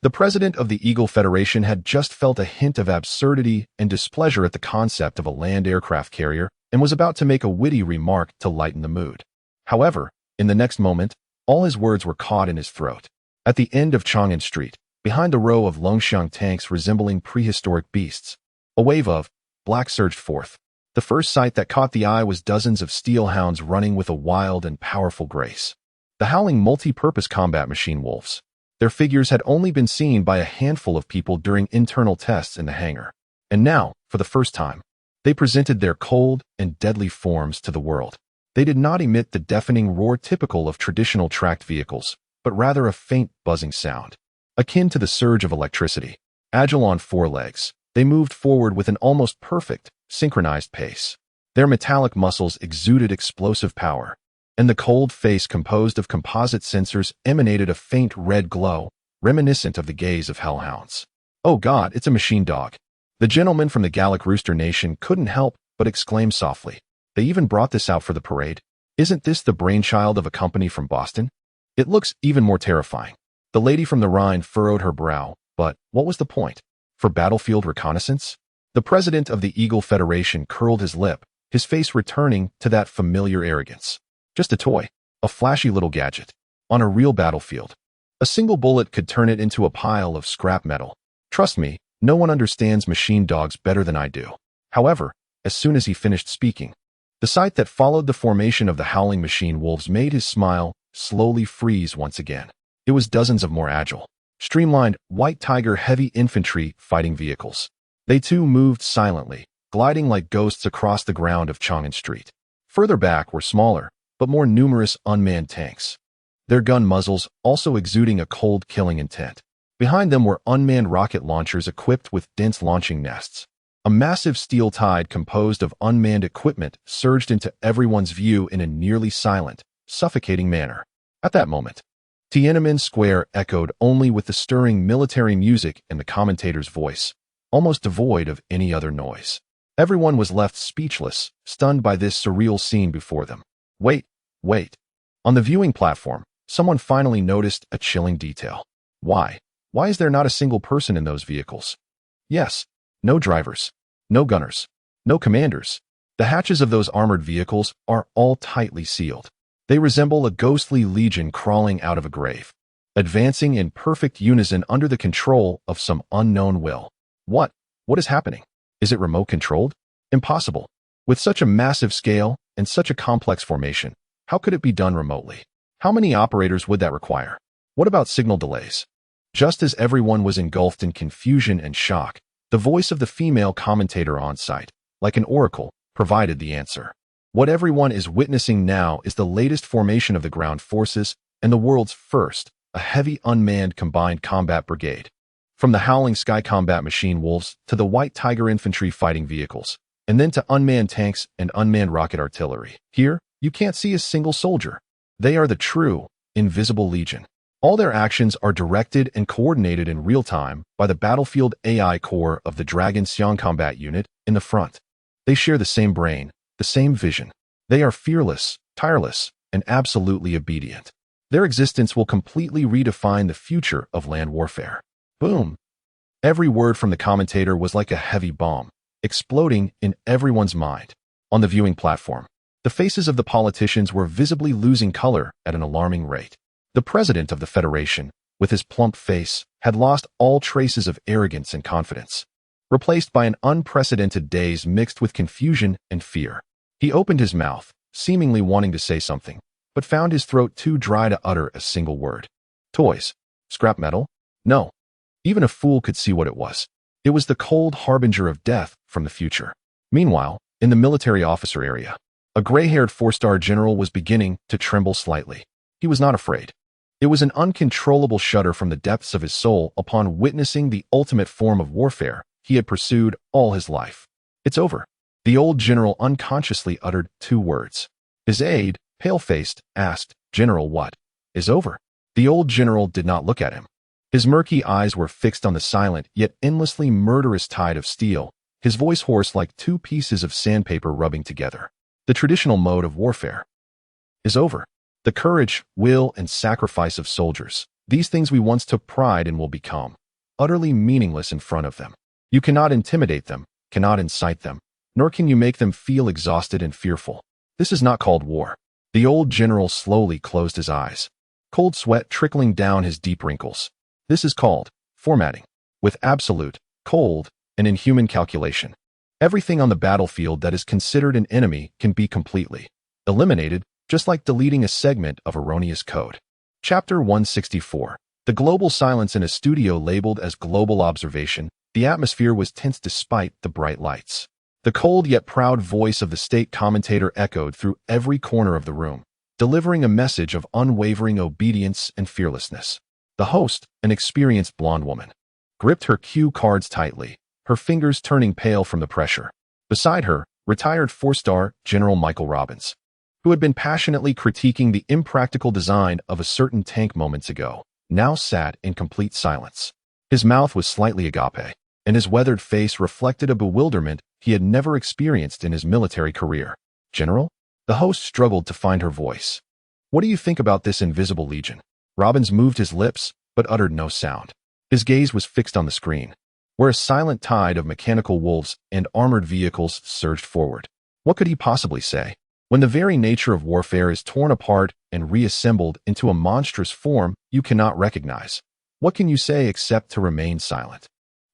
the president of the Eagle Federation had just felt a hint of absurdity and displeasure at the concept of a land aircraft carrier and was about to make a witty remark to lighten the mood. However, in the next moment, all his words were caught in his throat. At the end of Chang'an Street, behind a row of Longxiang tanks resembling prehistoric beasts, a wave of black surged forth. The first sight that caught the eye was dozens of steel hounds running with a wild and powerful grace. The howling multi-purpose combat machine wolves. Their figures had only been seen by a handful of people during internal tests in the hangar. And now, for the first time, they presented their cold and deadly forms to the world. They did not emit the deafening roar typical of traditional tracked vehicles, but rather a faint buzzing sound, akin to the surge of electricity. Agile on 4 legs, they moved forward with an almost perfect, synchronized pace. Their metallic muscles exuded explosive power, and the cold face composed of composite sensors emanated a faint red glow, reminiscent of the gaze of hellhounds. Oh God, it's a machine dog. The gentleman from the Galactic Rooster Nation couldn't help but exclaim softly. They even brought this out for the parade. Isn't this the brainchild of a company from Boston? It looks even more terrifying. The lady from the Rhine furrowed her brow, but what was the point? For battlefield reconnaissance? The president of the Eagle Federation curled his lip, his face returning to that familiar arrogance. Just a toy, a flashy little gadget. On a real battlefield, a single bullet could turn it into a pile of scrap metal. Trust me, no one understands machine dogs better than I do. However, as soon as he finished speaking, the sight that followed the formation of the howling machine wolves made his smile slowly freeze once again. It was dozens of more agile, streamlined, white tiger heavy infantry fighting vehicles. They too moved silently, gliding like ghosts across the ground of Chang'an Street. Further back were smaller, but more numerous unmanned tanks, their gun muzzles also exuding a cold killing intent. Behind them were unmanned rocket launchers equipped with dense launching nests. A massive steel tide composed of unmanned equipment surged into everyone's view in a nearly silent, suffocating manner. At that moment, Tiananmen Square echoed only with the stirring military music and the commentator's voice, almost devoid of any other noise. Everyone was left speechless, stunned by this surreal scene before them. Wait. On the viewing platform, someone finally noticed a chilling detail. Why is there not a single person in those vehicles? Yes. No drivers, no gunners, no commanders. The hatches of those armored vehicles are all tightly sealed. They resemble a ghostly legion crawling out of a grave. advancing in perfect unison under the control of some unknown will. What? What is happening? Is it remote-controlled? Impossible. With such a massive scale and such a complex formation, how could it be done remotely? How many operators would that require? What about signal delays? Just as everyone was engulfed in confusion and shock, the voice of the female commentator on site, like an oracle, provided the answer. What everyone is witnessing now is the latest formation of the ground forces and the world's first, a heavy unmanned combined combat brigade. From the Howling Sky combat machine wolves to the White Tiger infantry fighting vehicles, and then to unmanned tanks and unmanned rocket artillery. Here, you can't see a single soldier. They are the true, invisible legion. All their actions are directed and coordinated in real time by the battlefield AI core of the Dragon Xiong combat unit in the front. They share the same brain, the same vision. They are fearless, tireless, and absolutely obedient. Their existence will completely redefine the future of land warfare. Boom! Every word from the commentator was like a heavy bomb, exploding in everyone's mind. On the viewing platform, the faces of the politicians were visibly losing color at an alarming rate. The president of the Federation, with his plump face, had lost all traces of arrogance and confidence, replaced by an unprecedented daze mixed with confusion and fear. He opened his mouth, seemingly wanting to say something, but found his throat too dry to utter a single word. Toys? Scrap metal? No. Even a fool could see what it was. It was the cold harbinger of death from the future. Meanwhile, in the military officer area, a gray-haired four-star general was beginning to tremble slightly. He was not afraid. It was an uncontrollable shudder from the depths of his soul upon witnessing the ultimate form of warfare he had pursued all his life. It's over. The old general unconsciously uttered 2 words. His aide, pale-faced, asked, "General, what is over?" The old general did not look at him. His murky eyes were fixed on the silent yet endlessly murderous tide of steel, his voice hoarse like 2 pieces of sandpaper rubbing together. The traditional mode of warfare is over. The courage, will, and sacrifice of soldiers, these things we once took pride in, will become utterly meaningless in front of them. You cannot intimidate them, cannot incite them, nor can you make them feel exhausted and fearful. This is not called war. The old general slowly closed his eyes, cold sweat trickling down his deep wrinkles. This is called formatting, with absolute, cold, and inhuman calculation. Everything on the battlefield that is considered an enemy can be completely eliminated, just like deleting a segment of erroneous code. Chapter 164. The global silence in a studio labeled as global observation. The atmosphere was tense despite the bright lights. The cold yet proud voice of the state commentator echoed through every corner of the room, delivering a message of unwavering obedience and fearlessness. The host, an experienced blonde woman, gripped her cue cards tightly, her fingers turning pale from the pressure. Beside her, retired 4-star General Michael Robbins, who had been passionately critiquing the impractical design of a certain tank moments ago, now sat in complete silence. His mouth was slightly agape, and his weathered face reflected a bewilderment he had never experienced in his military career. "General?" The host struggled to find her voice. "What do you think about this invisible legion?" Robbins moved his lips, but uttered no sound. His gaze was fixed on the screen, where a silent tide of mechanical wolves and armored vehicles surged forward. What could he possibly say? When the very nature of warfare is torn apart and reassembled into a monstrous form you cannot recognize, what can you say except to remain silent?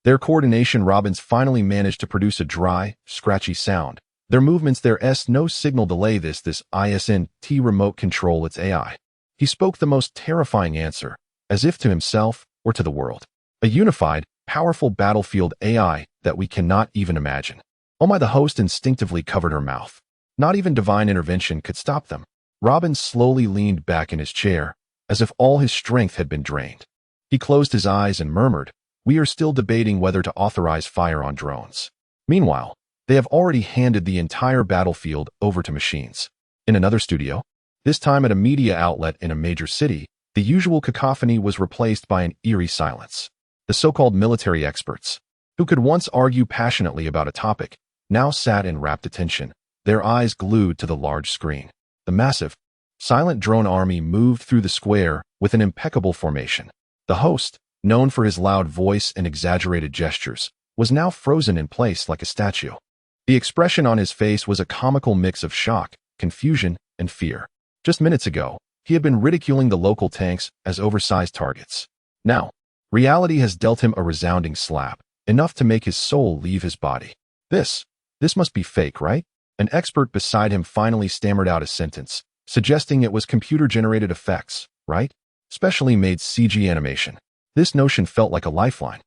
Their coordination. Robbins finally managed to produce a dry, scratchy sound. Their movements, there is no signal delay. This ISNT remote control, it's AI. He spoke the most terrifying answer, as if to himself or to the world. A unified, powerful battlefield AI that we cannot even imagine. Oh my, the host instinctively covered her mouth. Not even divine intervention could stop them. Robbins slowly leaned back in his chair, as if all his strength had been drained. He closed his eyes and murmured, "We are still debating whether to authorize fire on drones." Meanwhile, they have already handed the entire battlefield over to machines. In another studio, this time at a media outlet in a major city, the usual cacophony was replaced by an eerie silence. The so-called military experts, who could once argue passionately about a topic, now sat in rapt attention, their eyes glued to the large screen. The massive, silent drone army moved through the square with an impeccable formation. The host, known for his loud voice and exaggerated gestures, was now frozen in place like a statue. The expression on his face was a comical mix of shock, confusion, and fear. Just minutes ago, He had been ridiculing the local tanks as oversized targets. Now, reality has dealt him a resounding slap, enough to make his soul leave his body. This must be fake, right? An expert beside him finally stammered out a sentence, suggesting it was computer-generated effects, right? Specially made CG animation. This notion felt like a lifeline.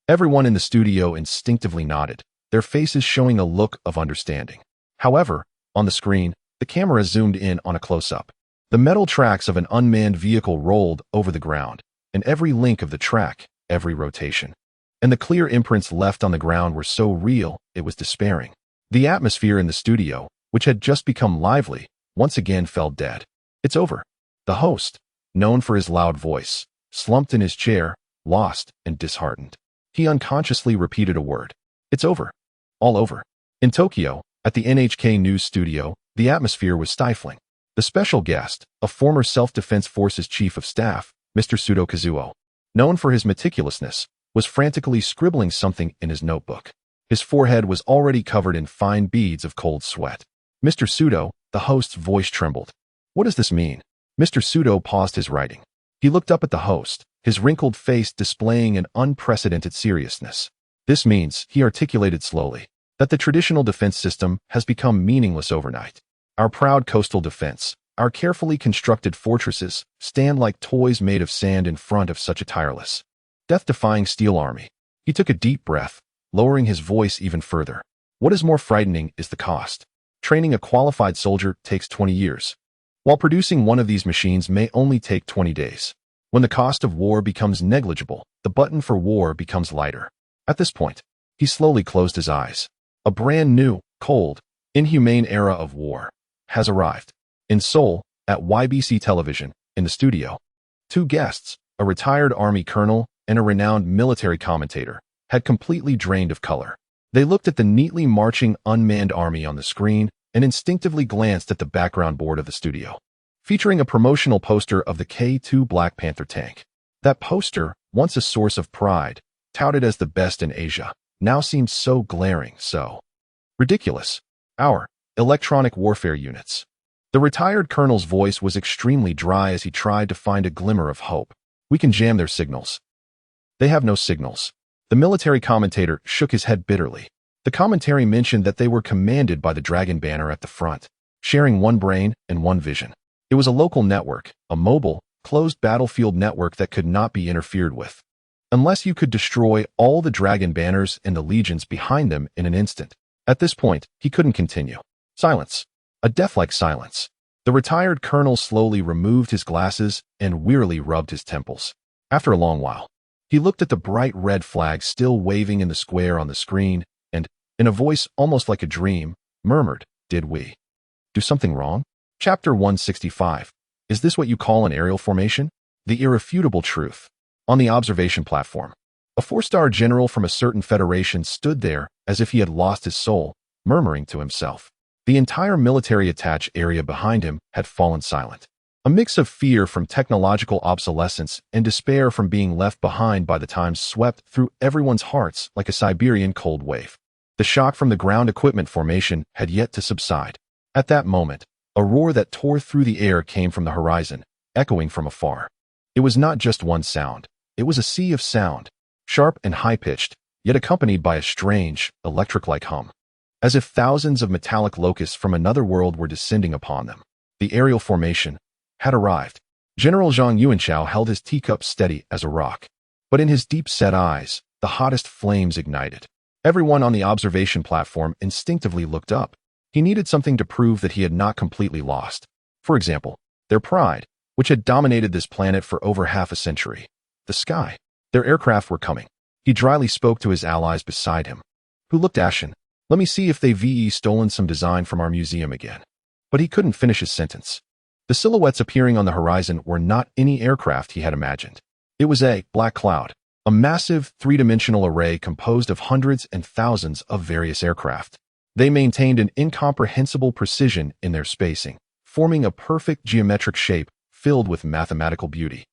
Everyone in the studio instinctively nodded, their faces showing a look of understanding. However, on the screen, the camera zoomed in on a close-up. The metal tracks of an unmanned vehicle rolled over the ground, and every link of the track, every rotation. And the clear imprints left on the ground were so real, it was despairing. The atmosphere in the studio, which had just become lively, once again fell dead. It's over. The host, known for his loud voice, slumped in his chair, lost and disheartened. He unconsciously repeated a word. It's over. All over. In Tokyo, at the NHK News studio, the atmosphere was stifling. The special guest, a former Self-Defense Forces Chief of Staff, Mr. Sudo Kazuo, known for his meticulousness, was frantically scribbling something in his notebook. His forehead was already covered in fine beads of cold sweat. Mr. Sudo, the host's voice trembled. What does this mean? Mr. Sudo paused his writing. He looked up at the host, his wrinkled face displaying an unprecedented seriousness. This means, he articulated slowly, that the traditional defense system has become meaningless overnight. Our proud coastal defense, our carefully constructed fortresses, stand like toys made of sand in front of such a tireless, death-defying steel army. He took a deep breath, lowering his voice even further. What is more frightening is the cost. Training a qualified soldier takes 20 years, while producing one of these machines may only take 20 days. When the cost of war becomes negligible, the button for war becomes lighter. At this point, he slowly closed his eyes. A brand new, cold, inhumane era of war has arrived. In Seoul, at YBC Television, in the studio, two guests, a retired army colonel and a renowned military commentator, had completely drained of color. They looked at the neatly marching unmanned army on the screen and instinctively glanced at the background board of the studio, featuring a promotional poster of the K2 Black Panther tank. That poster, once a source of pride, touted as the best in Asia, now seemed so glaring, so ridiculous. Our electronic warfare units. The retired colonel's voice was extremely dry as he tried to find a glimmer of hope. We can jam their signals. They have no signals. The military commentator shook his head bitterly. The commentary mentioned that they were commanded by the dragon banner at the front, sharing one brain and one vision. It was a local network, a mobile, closed battlefield network that could not be interfered with, unless you could destroy all the dragon banners and the legions behind them in an instant. At this point, he couldn't continue. Silence. A death-like silence. The retired colonel slowly removed his glasses and wearily rubbed his temples. After a long while, he looked at the bright red flag still waving in the square on the screen and, in a voice almost like a dream, murmured, "Did we do something wrong?" Chapter 165. Is this what you call an aerial formation? The irrefutable truth. On the observation platform, a four-star general from a certain federation stood there as if he had lost his soul, murmuring to himself. The entire military attach area behind him had fallen silent. A mix of fear from technological obsolescence and despair from being left behind by the times swept through everyone's hearts like a Siberian cold wave. The shock from the ground equipment formation had yet to subside. At that moment, a roar that tore through the air came from the horizon, echoing from afar. It was not just one sound. It was a sea of sound, sharp and high-pitched, yet accompanied by a strange, electric-like hum, as if thousands of metallic locusts from another world were descending upon them. The aerial formation had arrived. General Zhang Yuanchao held his teacup steady as a rock, but in his deep-set eyes, the hottest flames ignited. Everyone on the observation platform instinctively looked up. He needed something to prove that he had not completely lost. For example, their pride, which had dominated this planet for over half a century. The sky. Their aircraft were coming. He dryly spoke to his allies beside him, who looked ashen. Let me see if they've stolen some design from our museum again. But he couldn't finish his sentence. The silhouettes appearing on the horizon were not any aircraft he had imagined. It was a black cloud, a massive three-dimensional array composed of hundreds and thousands of various aircraft. They maintained an incomprehensible precision in their spacing, forming a perfect geometric shape filled with mathematical beauty,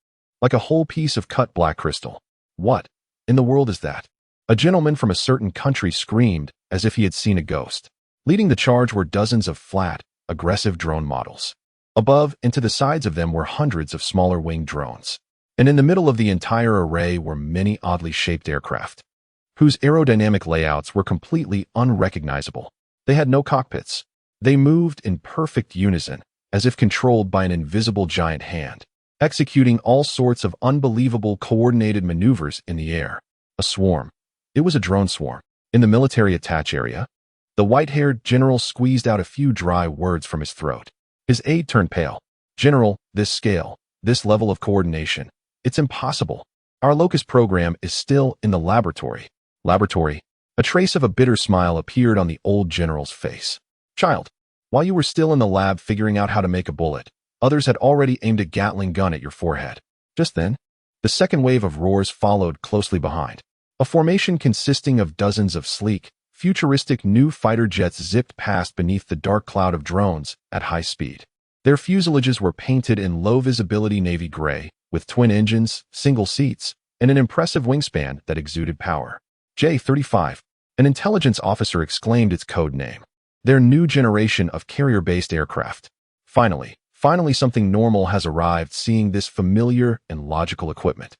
like a whole piece of cut black crystal. What in the world is that? A gentleman from a certain country screamed as if he had seen a ghost. Leading the charge were dozens of flat, aggressive drone models. Above and to the sides of them were hundreds of smaller winged drones. And in the middle of the entire array were many oddly shaped aircraft, whose aerodynamic layouts were completely unrecognizable. They had no cockpits. They moved in perfect unison, as if controlled by an invisible giant hand, executing all sorts of unbelievable coordinated maneuvers in the air. A swarm. It was a drone swarm. In the military attach area, the white-haired general squeezed out a few dry words from his throat. His aide turned pale. "General, this scale, this level of coordination, it's impossible. Our locust program is still in the laboratory." Laboratory? A trace of a bitter smile appeared on the old general's face. "Child, while you were still in the lab figuring out how to make a bullet, others had already aimed a Gatling gun at your forehead." Just then, the second wave of roars followed closely behind. A formation consisting of dozens of sleek, futuristic new fighter jets zipped past beneath the dark cloud of drones at high speed. Their fuselages were painted in low-visibility navy gray, with twin engines, single seats, and an impressive wingspan that exuded power. J-35, an intelligence officer exclaimed its code name. Their new generation of carrier-based aircraft. Finally something normal has arrived seeing this familiar and logical equipment.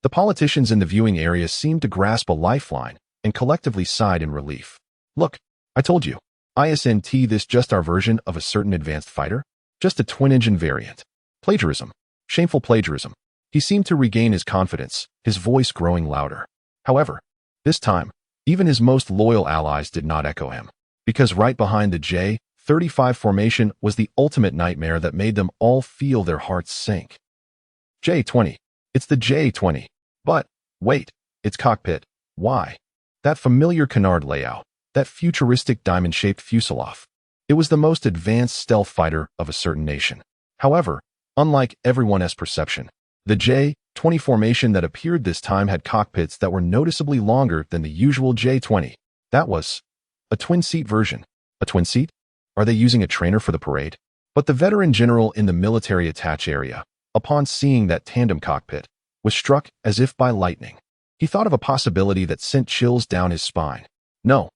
The politicians in the viewing area seemed to grasp a lifeline and collectively sighed in relief. "Look, I told you. Isn't this just our version of a certain advanced fighter? Just a twin-engine variant." Plagiarism. Shameful plagiarism. He seemed to regain his confidence, his voice growing louder. However, this time, even his most loyal allies did not echo him, because right behind the J-35 formation was the ultimate nightmare that made them all feel their hearts sink. J-20. It's the J-20. But, wait, its cockpit. Why? That familiar canard layout, that futuristic diamond-shaped fuselage. It was the most advanced stealth fighter of a certain nation. However, unlike everyone's perception, the J-20 formation that appeared this time had cockpits that were noticeably longer than the usual J-20. That was a twin-seat version. A twin seat? Are they using a trainer for the parade? But the veteran general in the military attach area, upon seeing that tandem cockpit, was struck as if by lightning. He thought of a possibility that sent chills down his spine. No,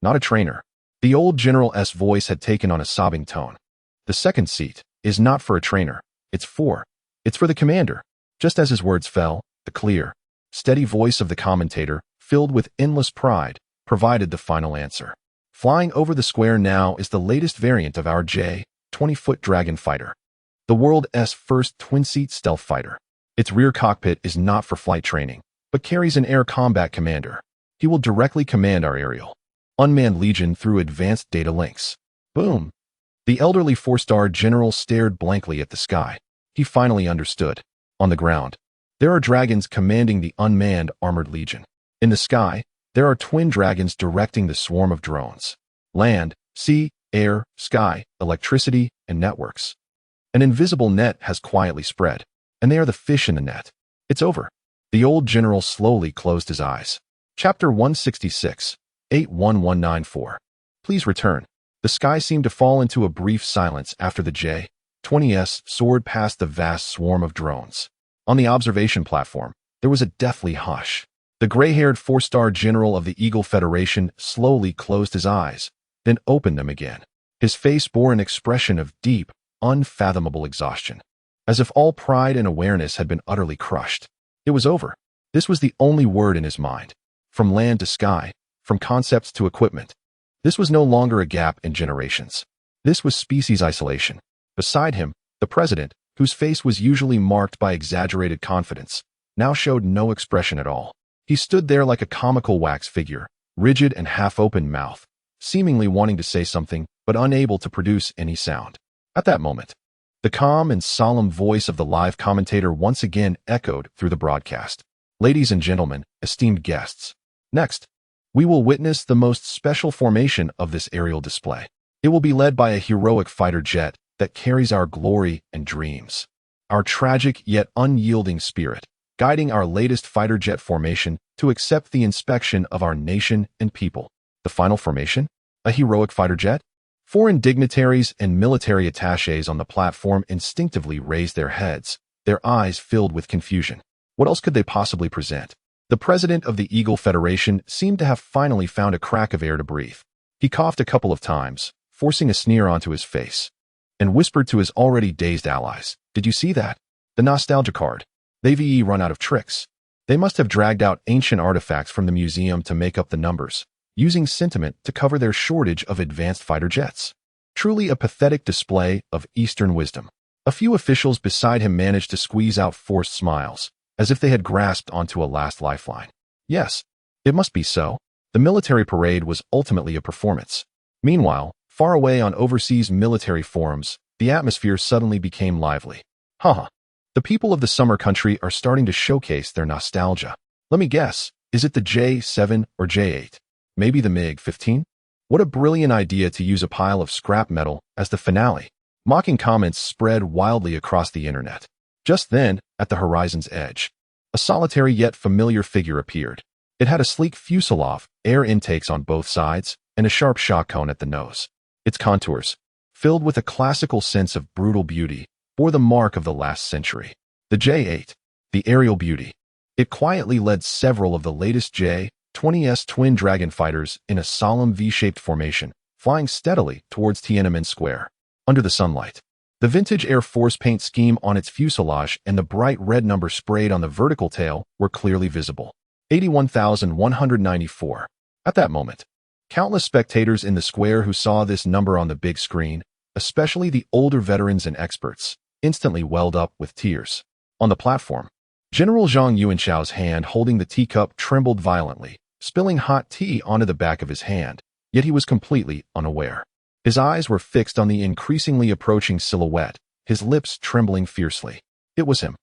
not a trainer. The old general's voice had taken on a sobbing tone. The second seat is not for a trainer. It's for the commander. Just as his words fell, the clear, steady voice of the commentator, filled with endless pride, provided the final answer. Flying over the square now is the latest variant of our J-20-foot Dragon fighter, the world's first twin-seat stealth fighter. Its rear cockpit is not for flight training, but carries an air combat commander. He will directly command our aerial, unmanned legion through advanced data links. Boom! The elderly four-star general stared blankly at the sky. He finally understood. On the ground, there are dragons commanding the unmanned armored legion. In the sky, there are twin dragons directing the swarm of drones. Land, sea, air, sky, electricity, and networks. An invisible net has quietly spread, and they are the fish in the net. It's over. The old general slowly closed his eyes. Chapter 166, 81194. Please return. The sky seemed to fall into a brief silence after the J-20s soared past the vast swarm of drones. On the observation platform, there was a deathly hush. The gray-haired four-star general of the Eagle Federation slowly closed his eyes, then opened them again. His face bore an expression of deep, unfathomable exhaustion, as if all pride and awareness had been utterly crushed. It was over. This was the only word in his mind. From land to sky, from concepts to equipment. This was no longer a gap in generations. This was species isolation. Beside him, the president, whose face was usually marked by exaggerated confidence, now showed no expression at all. He stood there like a comical wax figure, rigid and half-open mouth, seemingly wanting to say something, but unable to produce any sound. At that moment, the calm and solemn voice of the live commentator once again echoed through the broadcast. Ladies and gentlemen, esteemed guests. Next, we will witness the most special formation of this aerial display. It will be led by a heroic fighter jet that carries our glory and dreams, our tragic yet unyielding spirit, guiding our latest fighter jet formation to accept the inspection of our nation and people. The final formation? A heroic fighter jet? Foreign dignitaries and military attachés on the platform instinctively raised their heads, their eyes filled with confusion. What else could they possibly present? The president of the Eagle Federation seemed to have finally found a crack of air to breathe. He coughed a couple of times, forcing a sneer onto his face. and whispered to his already dazed allies, "Did you see that? The nostalgia card. They've run out of tricks. They must have dragged out ancient artifacts from the museum to make up the numbers, using sentiment to cover their shortage of advanced fighter jets." Truly a pathetic display of Eastern wisdom. A few officials beside him managed to squeeze out forced smiles, as if they had grasped onto a last lifeline. Yes, it must be so. The military parade was ultimately a performance. Meanwhile, far away on overseas military forums, the atmosphere suddenly became lively. Haha. The people of the summer country are starting to showcase their nostalgia. Let me guess, is it the J7 or J8? Maybe the MiG-15? What a brilliant idea to use a pile of scrap metal as the finale. Mocking comments spread wildly across the internet. Just then, at the horizon's edge, a solitary yet familiar figure appeared. It had a sleek fuselage, air intakes on both sides, and a sharp shock cone at the nose. Its contours, filled with a classical sense of brutal beauty, bore the mark of the last century. The J-8, the aerial beauty. It quietly led several of the latest J-20S twin Dragon fighters in a solemn V-shaped formation, flying steadily towards Tiananmen Square. Under the sunlight, the vintage Air Force paint scheme on its fuselage and the bright red number sprayed on the vertical tail were clearly visible. 81,194. At that moment, countless spectators in the square who saw this number on the big screen, especially the older veterans and experts, instantly welled up with tears. On the platform, General Zhang Yuanshao's hand holding the teacup trembled violently, spilling hot tea onto the back of his hand, yet he was completely unaware. His eyes were fixed on the increasingly approaching silhouette, his lips trembling fiercely. It was him.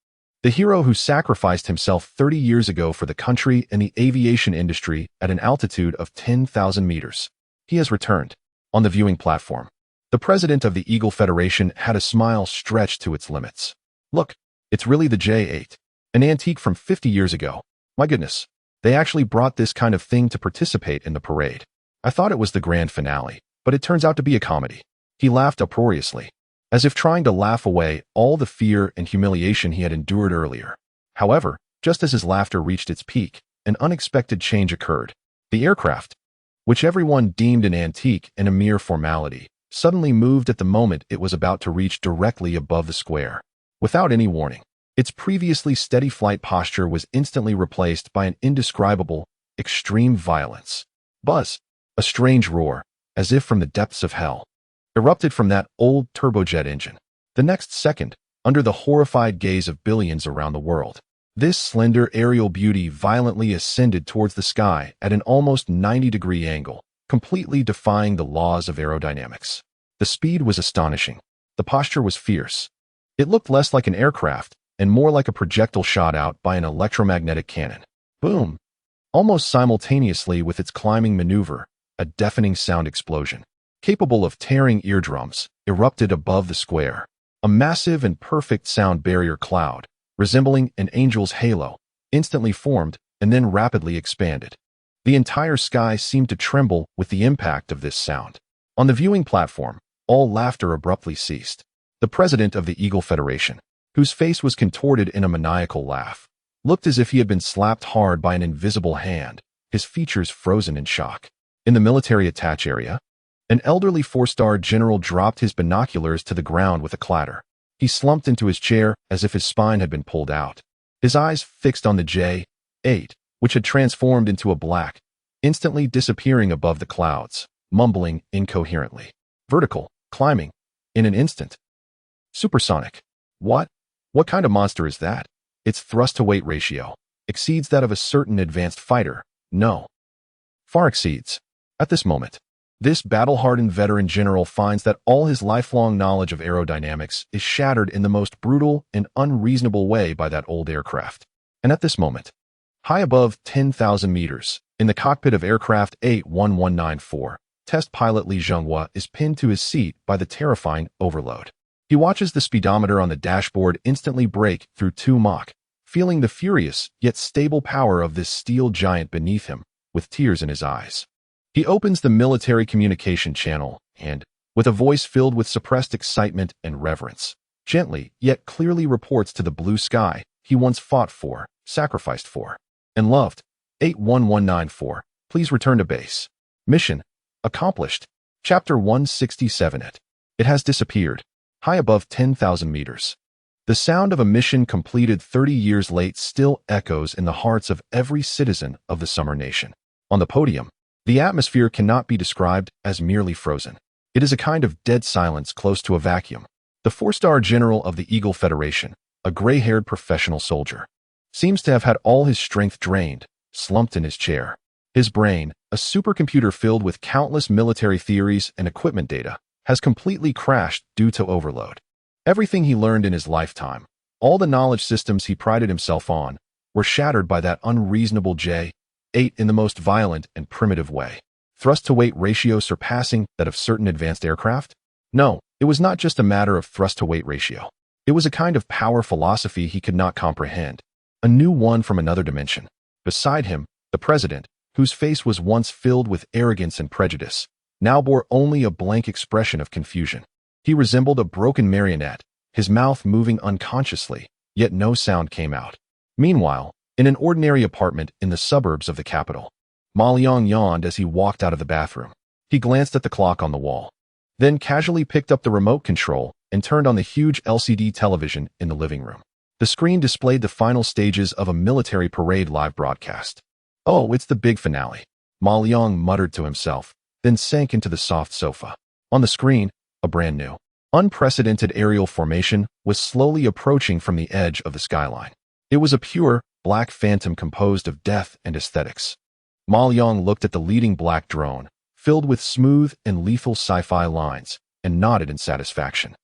The hero who sacrificed himself 30 years ago for the country and the aviation industry at an altitude of 10,000 meters. He has returned. On the viewing platform, the president of the Eagle Federation had a smile stretched to its limits. Look, it's really the J-8, an antique from 50 years ago. My goodness, they actually brought this kind of thing to participate in the parade. I thought it was the grand finale, but it turns out to be a comedy. He laughed uproariously, as if trying to laugh away all the fear and humiliation he had endured earlier. However, just as his laughter reached its peak, an unexpected change occurred. The aircraft, which everyone deemed an antique and a mere formality, suddenly moved at the moment it was about to reach directly above the square. Without any warning, its previously steady flight posture was instantly replaced by an indescribable, extreme violence. Buzz, a strange roar, as if from the depths of hell, erupted from that old turbojet engine. The next second, under the horrified gaze of billions around the world, this slender aerial beauty violently ascended towards the sky at an almost 90-degree angle, completely defying the laws of aerodynamics. The speed was astonishing. The posture was fierce. It looked less like an aircraft and more like a projectile shot out by an electromagnetic cannon. Boom! Almost simultaneously with its climbing maneuver, a deafening sound explosion, capable of tearing eardrums, erupted above the square. A massive and perfect sound barrier cloud, resembling an angel's halo, instantly formed and then rapidly expanded. The entire sky seemed to tremble with the impact of this sound. On the viewing platform, all laughter abruptly ceased. The president of the Eagle Federation, whose face was contorted in a maniacal laugh, looked as if he had been slapped hard by an invisible hand, his features frozen in shock. In the military attach area, an elderly four-star general dropped his binoculars to the ground with a clatter. He slumped into his chair as if his spine had been pulled out. His eyes fixed on the J-8, which had transformed into a black, instantly disappearing above the clouds, mumbling incoherently. Vertical, climbing, in an instant. Supersonic. What? What kind of monster is that? Its thrust-to-weight ratio exceeds that of a certain advanced fighter. No. Far exceeds. At this moment, this battle-hardened veteran general finds that all his lifelong knowledge of aerodynamics is shattered in the most brutal and unreasonable way by that old aircraft. And at this moment, high above 10,000 meters, in the cockpit of aircraft A1194, test pilot Li Zhenghua is pinned to his seat by the terrifying overload. He watches the speedometer on the dashboard instantly break through 2 Mach, feeling the furious yet stable power of this steel giant beneath him, with tears in his eyes. He opens the military communication channel and, with a voice filled with suppressed excitement and reverence, gently yet clearly reports to the blue sky he once fought for, sacrificed for, and loved. 81194, please return to base. Mission accomplished. Chapter 167. It has disappeared. high above 10,000 meters. The sound of a mission completed 30 years late still echoes in the hearts of every citizen of the Summer Nation. On the podium, the atmosphere cannot be described as merely frozen. It is a kind of dead silence close to a vacuum. The four-star general of the Eagle Federation, a gray-haired professional soldier, seems to have had all his strength drained, slumped in his chair. His brain, a supercomputer filled with countless military theories and equipment data, has completely crashed due to overload. Everything he learned in his lifetime, all the knowledge systems he prided himself on, were shattered by that unreasonable J-8 in the most violent and primitive way. Thrust-to-weight ratio surpassing that of certain advanced aircraft? No, it was not just a matter of thrust-to-weight ratio. It was a kind of power philosophy he could not comprehend, a new one from another dimension. Beside him, the president, whose face was once filled with arrogance and prejudice, now bore only a blank expression of confusion. He resembled a broken marionette, his mouth moving unconsciously, yet no sound came out. Meanwhile, in an ordinary apartment in the suburbs of the capital, Ma Liang yawned as he walked out of the bathroom. He glanced at the clock on the wall, then casually picked up the remote control and turned on the huge LCD television in the living room. The screen displayed the final stages of a military parade live broadcast. "Oh, it's the big finale," Ma Liang muttered to himself, then sank into the soft sofa. On the screen, a brand new, unprecedented aerial formation was slowly approaching from the edge of the skyline. It was a pure, black phantom composed of death and aesthetics. Ma Liang looked at the leading black drone, filled with smooth and lethal sci-fi lines, and nodded in satisfaction.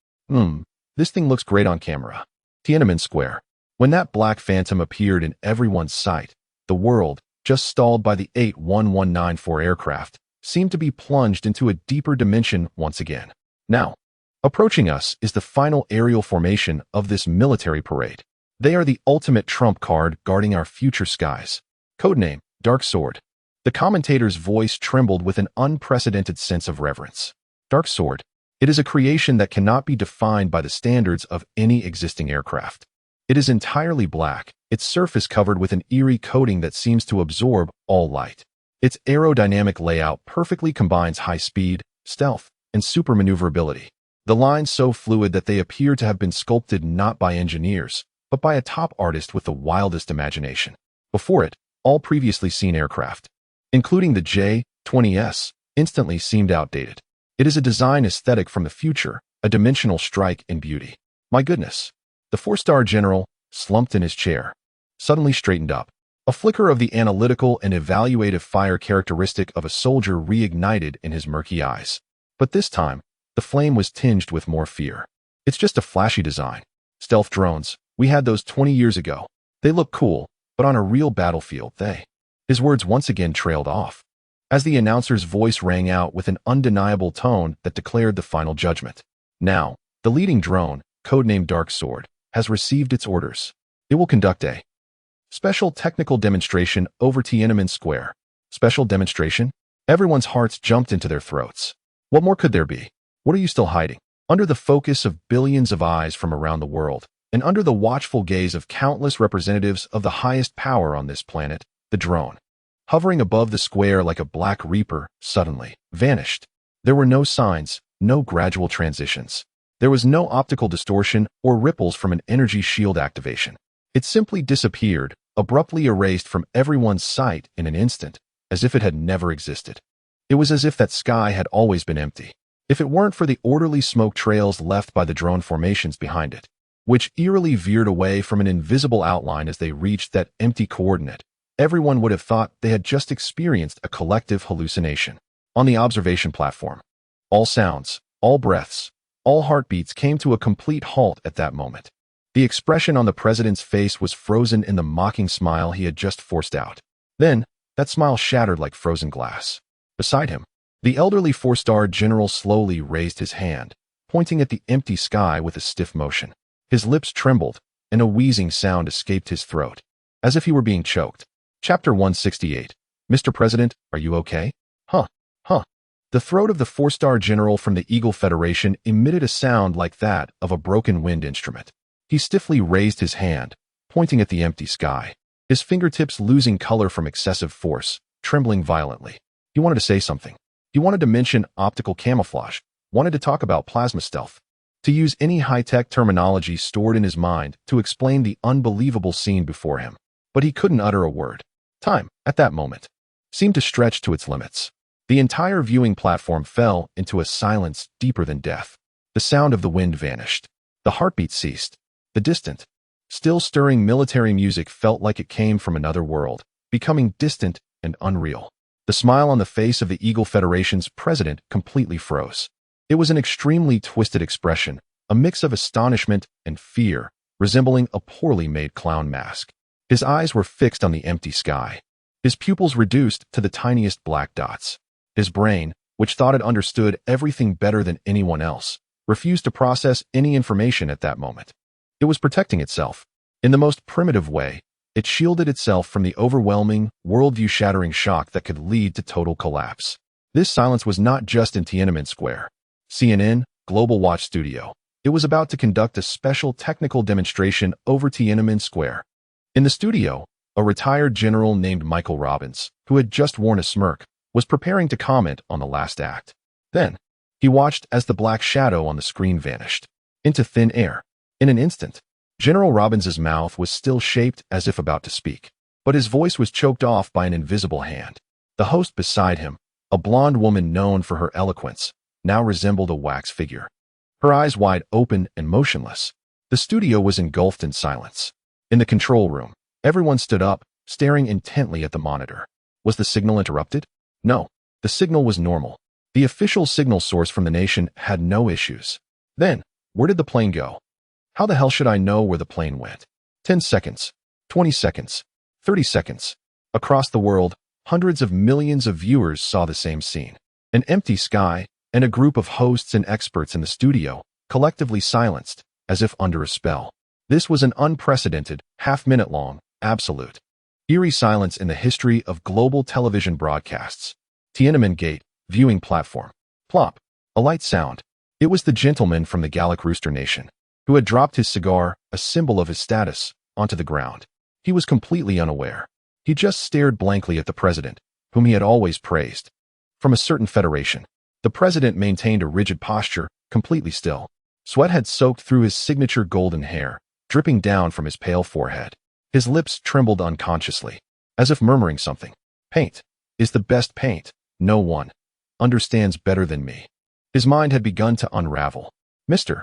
This thing looks great on camera." Tiananmen Square. When that black phantom appeared in everyone's sight, the world, just stalled by the 81194 aircraft, seemed to be plunged into a deeper dimension once again. Now, approaching us is the final aerial formation of this military parade. They are the ultimate trump card guarding our future skies. Codename, Dark Sword. The commentator's voice trembled with an unprecedented sense of reverence. Dark Sword. It is a creation that cannot be defined by the standards of any existing aircraft. It is entirely black, its surface covered with an eerie coating that seems to absorb all light. Its aerodynamic layout perfectly combines high speed, stealth, and super maneuverability. The lines so fluid that they appear to have been sculpted not by engineers, but by a top artist with the wildest imagination. Before it, all previously seen aircraft, including the J-20S, instantly seemed outdated. It is a design aesthetic from the future, a dimensional strike in beauty. My goodness. The four-star general, slumped in his chair, suddenly straightened up. A flicker of the analytical and evaluative fire characteristic of a soldier reignited in his murky eyes. But this time, the flame was tinged with more fear. It's just a flashy design. Stealth drones, we had those 20 years ago. They look cool, but on a real battlefield, His words once again trailed off, as the announcer's voice rang out with an undeniable tone that declared the final judgment. Now, the leading drone, codenamed Dark Sword, has received its orders. It will conduct a special technical demonstration over Tiananmen Square. Special demonstration? Everyone's hearts jumped into their throats. What more could there be? What are you still hiding? Under the focus of billions of eyes from around the world, and under the watchful gaze of countless representatives of the highest power on this planet, the drone, hovering above the square like a black reaper, suddenly vanished. There were no signs, no gradual transitions. There was no optical distortion or ripples from an energy shield activation. It simply disappeared, abruptly erased from everyone's sight in an instant, as if it had never existed. It was as if that sky had always been empty. If it weren't for the orderly smoke trails left by the drone formations behind it, which eerily veered away from an invisible outline as they reached that empty coordinate, everyone would have thought they had just experienced a collective hallucination. On the observation platform, all sounds, all breaths, all heartbeats came to a complete halt at that moment. The expression on the president's face was frozen in the mocking smile he had just forced out. Then, that smile shattered like frozen glass. Beside him, the elderly four-star general slowly raised his hand, pointing at the empty sky with a stiff motion. His lips trembled, and a wheezing sound escaped his throat, as if he were being choked. Chapter 168. Mr. President, are you okay? Huh. The throat of the four-star general from the Eagle Federation emitted a sound like that of a broken wind instrument. He stiffly raised his hand, pointing at the empty sky, his fingertips losing color from excessive force, trembling violently. He wanted to say something. He wanted to mention optical camouflage, wanted to talk about plasma stealth. to use any high-tech terminology stored in his mind to explain the unbelievable scene before him. But he couldn't utter a word. Time, at that moment, seemed to stretch to its limits. The entire viewing platform fell into a silence deeper than death. The sound of the wind vanished. The heartbeat ceased. The distant, still stirring military music felt like it came from another world, becoming distant and unreal. The smile on the face of the Eagle Federation's president completely froze. It was an extremely twisted expression, a mix of astonishment and fear, resembling a poorly made clown mask. His eyes were fixed on the empty sky. His pupils reduced to the tiniest black dots. His brain, which thought it understood everything better than anyone else, refused to process any information at that moment. It was protecting itself. In the most primitive way, it shielded itself from the overwhelming, worldview-shattering shock that could lead to total collapse. This silence was not just in Tiananmen Square. CNN, Global Watch Studio. It was about to conduct a special technical demonstration over Tiananmen Square. In the studio, a retired general named Michael Robbins, who had just worn a smirk, was preparing to comment on the last act. Then, he watched as the black shadow on the screen vanished into thin air. In an instant, General Robbins's mouth was still shaped as if about to speak, but his voice was choked off by an invisible hand. The host beside him, a blonde woman known for her eloquence, now resembled a wax figure. Her eyes wide open and motionless. The studio was engulfed in silence. In the control room, everyone stood up, staring intently at the monitor. Was the signal interrupted? No, the signal was normal. The official signal source from the nation had no issues. Then, where did the plane go? How the hell should I know where the plane went? 10 seconds, 20 seconds, 30 seconds. Across the world, hundreds of millions of viewers saw the same scene. An empty sky, and a group of hosts and experts in the studio, collectively silenced, as if under a spell. This was an unprecedented, half-minute-long, absolute, eerie silence in the history of global television broadcasts. Tiananmen Gate, viewing platform. Plop. A light sound. It was the gentleman from the Galactic Rooster Nation, who had dropped his cigar, a symbol of his status, onto the ground. He was completely unaware. He just stared blankly at the president, whom he had always praised. From a certain federation, the president maintained a rigid posture, completely still. Sweat had soaked through his signature golden hair, dripping down from his pale forehead. His lips trembled unconsciously, as if murmuring something. Paint is the best paint. No one understands better than me. His mind had begun to unravel. Mr.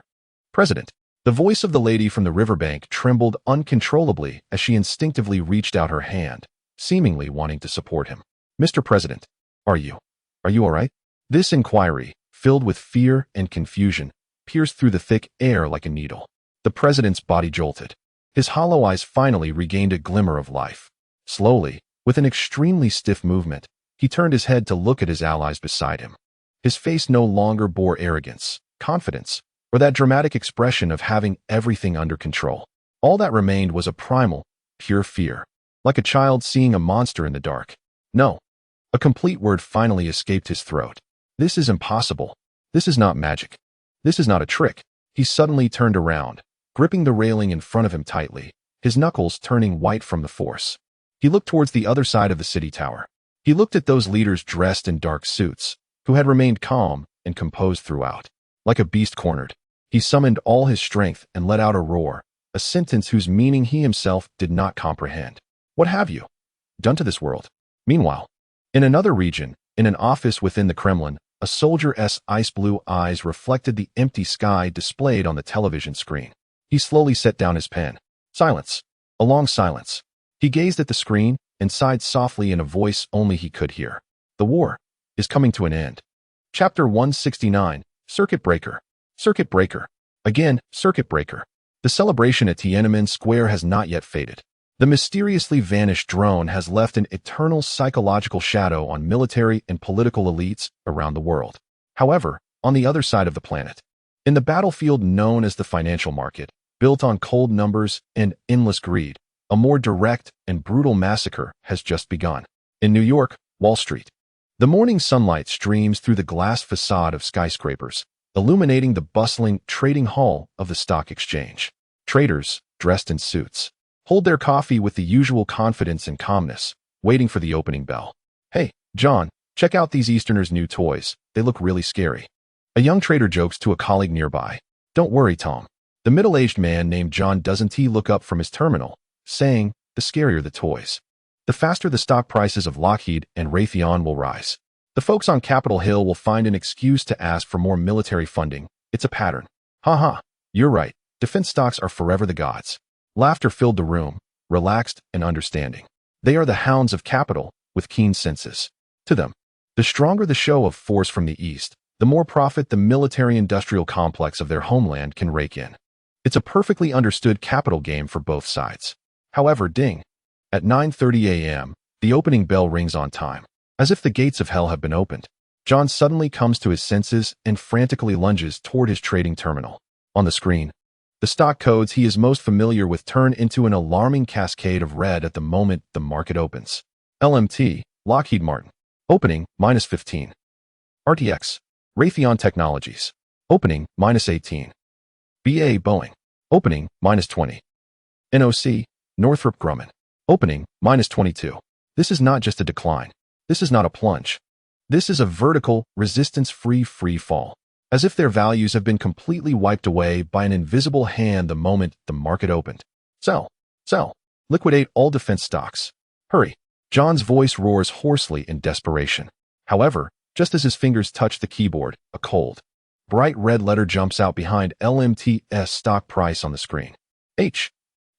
President. The voice of the lady from the riverbank trembled uncontrollably as she instinctively reached out her hand, seemingly wanting to support him. Mr. President, are you all right? This inquiry, filled with fear and confusion, pierced through the thick air like a needle. The president's body jolted. His hollow eyes finally regained a glimmer of life. Slowly, with an extremely stiff movement, he turned his head to look at his allies beside him. His face no longer bore arrogance, confidence, or that dramatic expression of having everything under control. All that remained was a primal, pure fear, like a child seeing a monster in the dark. No. A complete word finally escaped his throat. This is impossible. This is not magic. This is not a trick. He suddenly turned around, gripping the railing in front of him tightly, his knuckles turning white from the force. He looked towards the other side of the city tower. He looked at those leaders dressed in dark suits, who had remained calm and composed throughout. Like a beast cornered, he summoned all his strength and let out a roar, a sentence whose meaning he himself did not comprehend. What have you done to this world? Meanwhile, in another region, in an office within the Kremlin, a soldier's ice-blue eyes reflected the empty sky displayed on the television screen. He slowly set down his pen. Silence. A long silence. He gazed at the screen and sighed softly in a voice only he could hear. The war is coming to an end. Chapter 169, Circuit Breaker. Circuit Breaker. Again, Circuit Breaker. The celebration at Tiananmen Square has not yet faded. The mysteriously vanished drone has left an eternal psychological shadow on military and political elites around the world. However, on the other side of the planet, in the battlefield known as the financial market, built on cold numbers and endless greed, a more direct and brutal massacre has just begun. In New York, Wall Street, the morning sunlight streams through the glass facade of skyscrapers, illuminating the bustling trading hall of the stock exchange. Traders, dressed in suits, hold their coffee with the usual confidence and calmness, waiting for the opening bell. Hey, John, check out these Easterners' new toys. They look really scary. A young trader jokes to a colleague nearby. Don't worry, Tom. The middle-aged man named John doesn't look up from his terminal, saying, the scarier the toys, the faster the stock prices of Lockheed and Raytheon will rise. The folks on Capitol Hill will find an excuse to ask for more military funding. It's a pattern. Ha. You're right. Defense stocks are forever the gods. Laughter filled the room, relaxed and understanding. They are the hounds of capital, with keen senses. To them, the stronger the show of force from the east, the more profit the military-industrial complex of their homeland can rake in. It's a perfectly understood capital game for both sides. However, ding. At 9:30 a.m., the opening bell rings on time. As if the gates of hell have been opened, John suddenly comes to his senses and frantically lunges toward his trading terminal. On the screen, the stock codes he is most familiar with turn into an alarming cascade of red at the moment the market opens. LMT, Lockheed Martin. Opening, -15. RTX, Raytheon Technologies. Opening, -18. BA Boeing. Opening, -20. NOC, Northrop Grumman. Opening, -22. This is not just a decline. This is not a plunge. This is a vertical, resistance-free free fall, as if their values have been completely wiped away by an invisible hand the moment the market opened. Sell. Liquidate all defense stocks. Hurry. John's voice roars hoarsely in desperation. However, just as his fingers touch the keyboard, a cold, bright red letter jumps out behind LMT's stock price on the screen. H.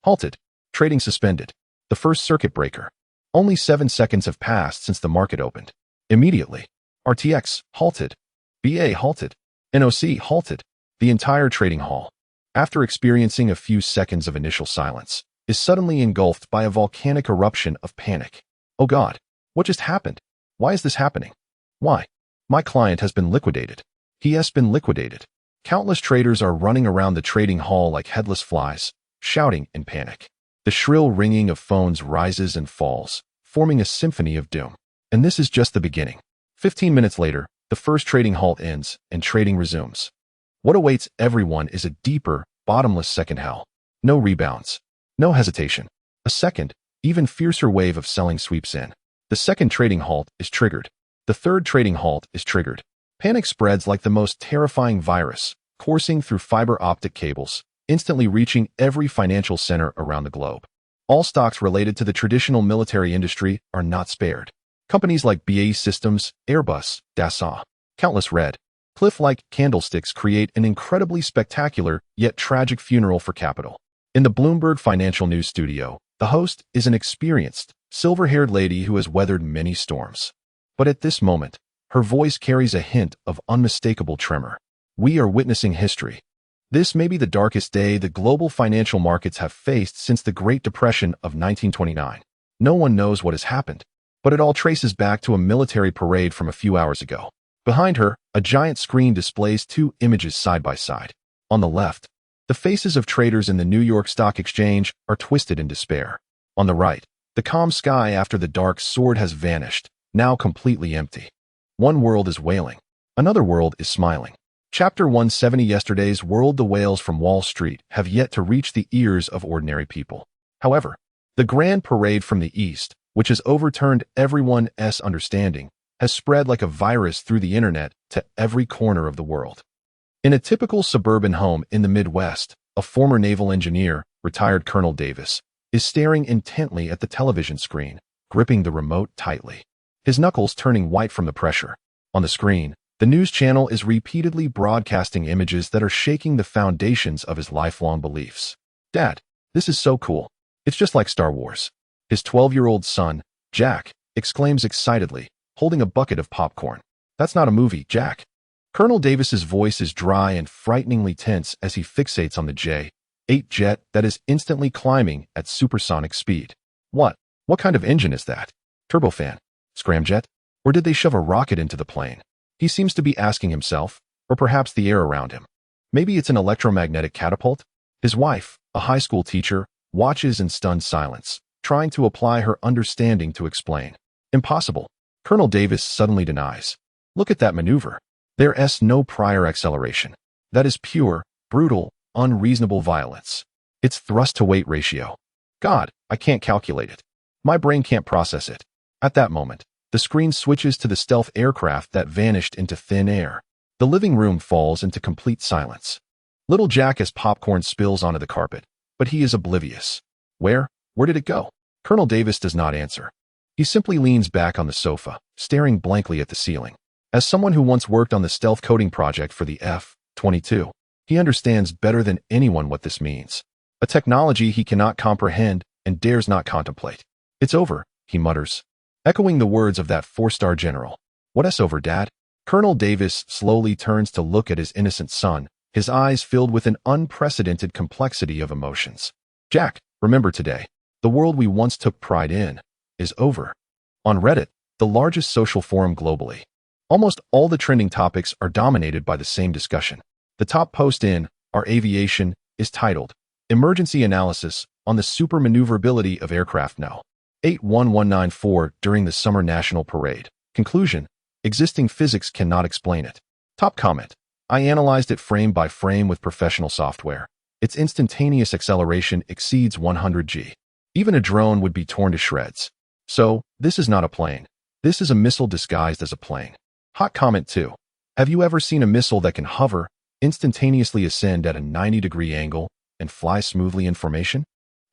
Halted. Trading suspended. The first circuit breaker. Only 7 seconds have passed since the market opened. Immediately, RTX halted. BA halted. NOC halted. The entire trading hall, after experiencing a few seconds of initial silence, is suddenly engulfed by a volcanic eruption of panic. Oh God, what just happened? Why is this happening? Why? My client has been liquidated. He has been liquidated. Countless traders are running around the trading hall like headless flies, shouting in panic. The shrill ringing of phones rises and falls, forming a symphony of doom. And this is just the beginning. 15 minutes later, the first trading halt ends and trading resumes. What awaits everyone is a deeper, bottomless second hell. No rebounds. No hesitation. A second, even fiercer wave of selling sweeps in. The second trading halt is triggered. The third trading halt is triggered. Panic spreads like the most terrifying virus, coursing through fiber optic cables, instantly reaching every financial center around the globe. All stocks related to the traditional military industry are not spared. Companies like BAE Systems, Airbus, Dassault, countless red, cliff-like candlesticks create an incredibly spectacular yet tragic funeral for capital. In the Bloomberg Financial News studio, the host is an experienced, silver-haired lady who has weathered many storms. But at this moment, her voice carries a hint of unmistakable tremor. We are witnessing history. This may be the darkest day the global financial markets have faced since the Great Depression of 1929. No one knows what has happened, but it all traces back to a military parade from a few hours ago. Behind her, a giant screen displays two images side by side. On the left, the faces of traders in the New York Stock Exchange are twisted in despair. On the right, the calm sky after the dark sword has vanished, now completely empty. One world is wailing. Another world is smiling. Chapter 170. Yesterday's world. The wails from Wall Street have yet to reach the ears of ordinary people. However, the grand parade from the East, which has overturned everyone's understanding, has spread like a virus through the internet to every corner of the world. In a typical suburban home in the Midwest, a former naval engineer, retired Colonel Davis, is staring intently at the television screen, gripping the remote tightly, his knuckles turning white from the pressure. On the screen, the news channel is repeatedly broadcasting images that are shaking the foundations of his lifelong beliefs. Dad, this is so cool. It's just like Star Wars. His 12-year-old son, Jack, exclaims excitedly, holding a bucket of popcorn. That's not a movie, Jack. Colonel Davis's voice is dry and frighteningly tense as he fixates on the J-8 jet that is instantly climbing at supersonic speed. What kind of engine is that? Turbofan? Scramjet? Or did they shove a rocket into the plane? He seems to be asking himself, or perhaps the air around him. Maybe it's an electromagnetic catapult? His wife, a high school teacher, watches in stunned silence, trying to apply her understanding to explain. Impossible. Colonel Davis suddenly denies. Look at that maneuver. There's no prior acceleration. That is pure, brutal, unreasonable violence. It's thrust-to-weight ratio. God, I can't calculate it. My brain can't process it. At that moment, the screen switches to the stealth aircraft that vanished into thin air. The living room falls into complete silence. Little Jack as popcorn spills onto the carpet, but he is oblivious. Where did it go? Colonel Davis does not answer. He simply leans back on the sofa, staring blankly at the ceiling. As someone who once worked on the stealth coding project for the F-22, he understands better than anyone what this means. A technology he cannot comprehend and dares not contemplate. It's over, he mutters, echoing the words of that four-star general. What's over, Dad? Colonel Davis slowly turns to look at his innocent son, his eyes filled with an unprecedented complexity of emotions. Jack, remember today, the world we once took pride in is over. On Reddit, the largest social forum globally, almost all the trending topics are dominated by the same discussion. The top post in our aviation is titled, Emergency Analysis on the Super Maneuverability of Aircraft No. 81194 during the Summer National Parade. Conclusion, existing physics cannot explain it. Top comment, I analyzed it frame by frame with professional software. Its instantaneous acceleration exceeds 100 G. Even a drone would be torn to shreds. So, this is not a plane. This is a missile disguised as a plane. Hot comment 2. Have you ever seen a missile that can hover, instantaneously ascend at a 90-degree angle, and fly smoothly in formation?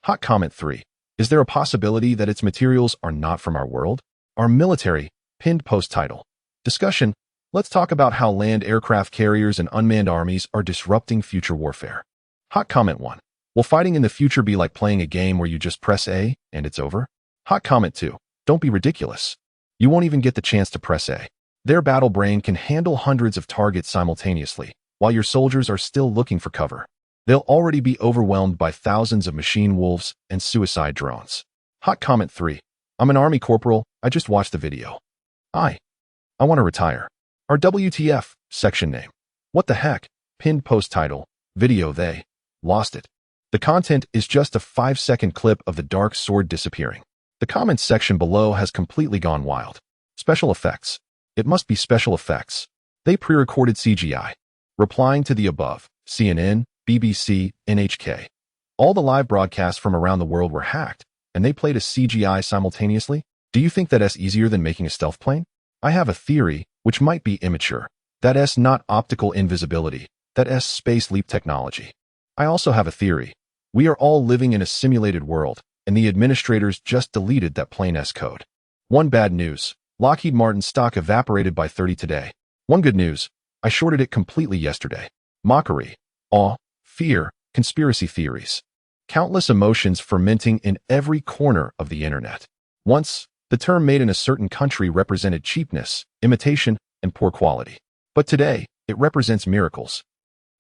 Hot comment 3. Is there a possibility that its materials are not from our world? Our military, pinned post title. Discussion, let's talk about how land aircraft carriers and unmanned armies are disrupting future warfare. Hot comment 1. Will fighting in the future be like playing a game where you just press A and it's over? Hot comment 2. Don't be ridiculous. You won't even get the chance to press A. Their battle brain can handle hundreds of targets simultaneously, while your soldiers are still looking for cover. They'll already be overwhelmed by thousands of machine wolves and suicide drones. Hot comment 3. I'm an Army corporal, I just watched the video. I want to retire. Our WTF section name. What the heck? Pinned post title, video they lost it. The content is just a 5-second clip of the dark sword disappearing. The comments section below has completely gone wild. Special effects. It must be special effects. They pre-recorded CGI. Replying to the above, CNN, BBC, NHK. All the live broadcasts from around the world were hacked, and they played a CGI simultaneously? Do you think that's easier than making a stealth plane? I have a theory, which might be immature. That's not optical invisibility. That's space leap technology. I also have a theory. We are all living in a simulated world, and the administrators just deleted that plain-S code. One bad news. Lockheed Martin stock evaporated by 30 today. One good news. I shorted it completely yesterday. Mockery. Awe. Fear, conspiracy theories. Countless emotions fermenting in every corner of the internet. Once, the term made in a certain country represented cheapness, imitation, and poor quality. But today, it represents miracles.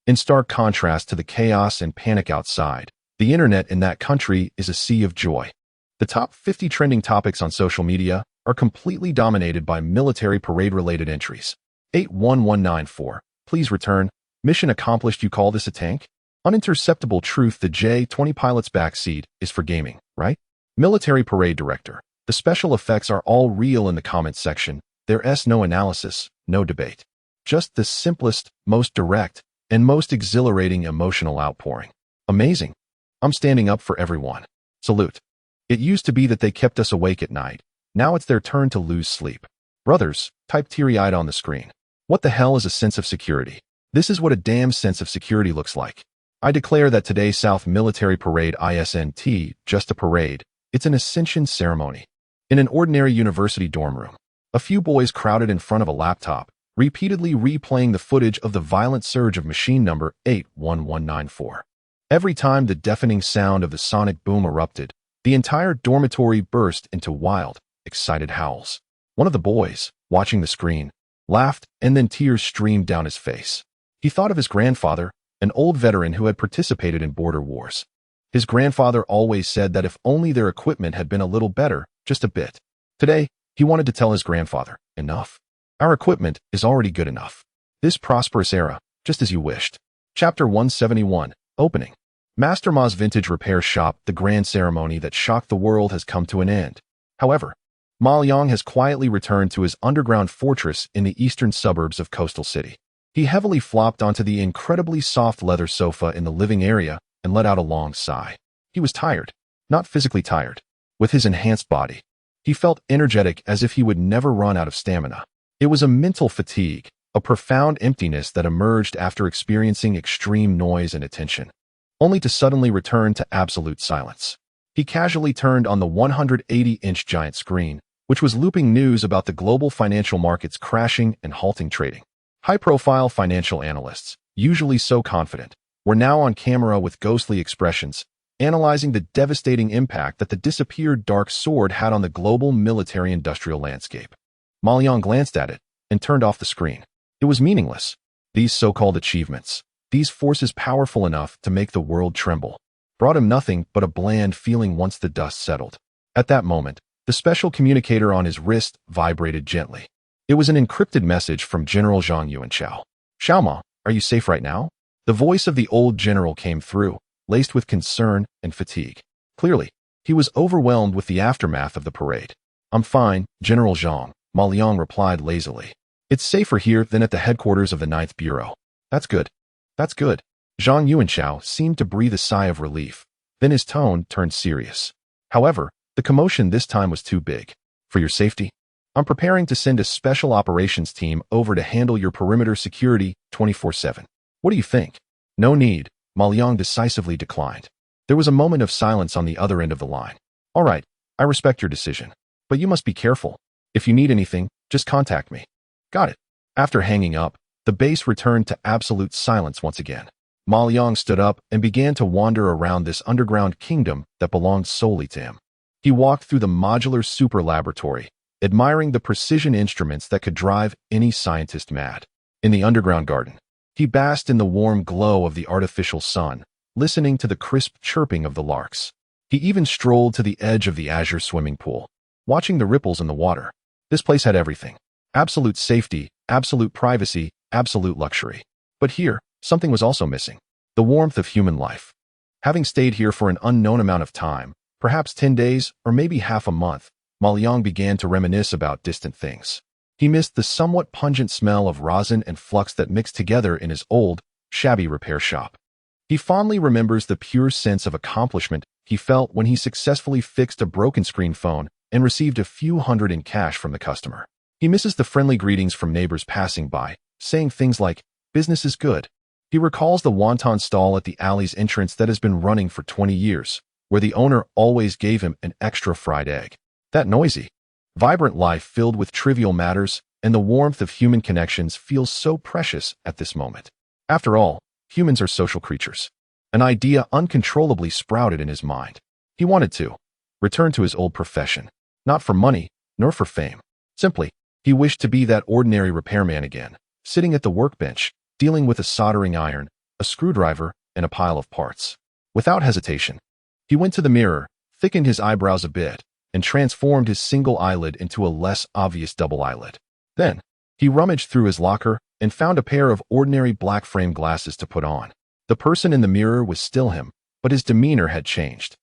In stark contrast to the chaos and panic outside, the internet in that country is a sea of joy. The top 50 trending topics on social media are completely dominated by military parade-related entries. 81194, please return. Mission accomplished. You call this a tank? Uninterceptable truth. The J-20 pilot's backseat is for gaming, right? Military parade director. The special effects are all real in the comments section. There's no analysis, no debate. Just the simplest, most direct, and most exhilarating emotional outpouring. Amazing. I'm standing up for everyone. Salute. It used to be that they kept us awake at night. Now it's their turn to lose sleep. Brothers, type teary-eyed on the screen. What the hell is a sense of security? This is what a damn sense of security looks like. I declare that today's South Military Parade isn't just a parade, it's an ascension ceremony. In an ordinary university dorm room, a few boys crowded in front of a laptop, repeatedly replaying the footage of the violent surge of machine number 81194. Every time the deafening sound of the sonic boom erupted, the entire dormitory burst into wild, excited howls. One of the boys, watching the screen, laughed, and then tears streamed down his face. He thought of his grandfather, an old veteran who had participated in border wars. His grandfather always said that if only their equipment had been a little better, just a bit. Today, he wanted to tell his grandfather, enough. Our equipment is already good enough. This prosperous era, just as you wished. Chapter 171, Opening. Master Ma's Vintage Repair Shop. The grand ceremony that shocked the world has come to an end. However, Ma Liang has quietly returned to his underground fortress in the eastern suburbs of Coastal City. He heavily flopped onto the incredibly soft leather sofa in the living area and let out a long sigh. He was tired, not physically tired. With his enhanced body, he felt energetic as if he would never run out of stamina. It was a mental fatigue, a profound emptiness that emerged after experiencing extreme noise and attention, only to suddenly return to absolute silence. He casually turned on the 180-inch giant screen, which was looping news about the global financial markets crashing and halting trading. High-profile financial analysts, usually so confident, were now on camera with ghostly expressions, analyzing the devastating impact that the disappeared dark sword had on the global military-industrial landscape. Ma Liang glanced at it and turned off the screen. It was meaningless. These so-called achievements, these forces powerful enough to make the world tremble, brought him nothing but a bland feeling once the dust settled. At that moment, the special communicator on his wrist vibrated gently. It was an encrypted message from General Zhang Yuanchao. "Xiaoma, are you safe right now?" The voice of the old general came through, laced with concern and fatigue. Clearly, he was overwhelmed with the aftermath of the parade. "I'm fine, General Zhang," Ma Liang replied lazily. "It's safer here than at the headquarters of the 9th Bureau." "That's good. That's good." Zhang Yuanchao seemed to breathe a sigh of relief. Then his tone turned serious. "However, the commotion this time was too big. For your safety, I'm preparing to send a special operations team over to handle your perimeter security 24/7. What do you think?" "No need," Ma Liang decisively declined. There was a moment of silence on the other end of the line. "All right, I respect your decision. But you must be careful. If you need anything, just contact me." "Got it." After hanging up, the base returned to absolute silence once again. Ma Liang stood up and began to wander around this underground kingdom that belonged solely to him. He walked through the modular super laboratory, admiring the precision instruments that could drive any scientist mad. In the underground garden, he basked in the warm glow of the artificial sun, listening to the crisp chirping of the larks. He even strolled to the edge of the azure swimming pool, watching the ripples in the water. This place had everything. Absolute safety, absolute privacy, absolute luxury. But here, something was also missing. The warmth of human life. Having stayed here for an unknown amount of time, perhaps 10 days or maybe half a month, Ma Liang began to reminisce about distant things. He missed the somewhat pungent smell of rosin and flux that mixed together in his old, shabby repair shop. He fondly remembers the pure sense of accomplishment he felt when he successfully fixed a broken screen phone and received a few hundred in cash from the customer. He misses the friendly greetings from neighbors passing by, saying things like, "Business is good." He recalls the wonton stall at the alley's entrance that has been running for 20 years, where the owner always gave him an extra fried egg. That noisy, vibrant life filled with trivial matters and the warmth of human connections feels so precious at this moment. After all, humans are social creatures. An idea uncontrollably sprouted in his mind. He wanted to return to his old profession, not for money, nor for fame. Simply, he wished to be that ordinary repairman again, sitting at the workbench, dealing with a soldering iron, a screwdriver, and a pile of parts. Without hesitation, he went to the mirror, thickened his eyebrows a bit, and transformed his single eyelid into a less obvious double eyelid. Then, he rummaged through his locker and found a pair of ordinary black frame glasses to put on. The person in the mirror was still him, but his demeanor had changed.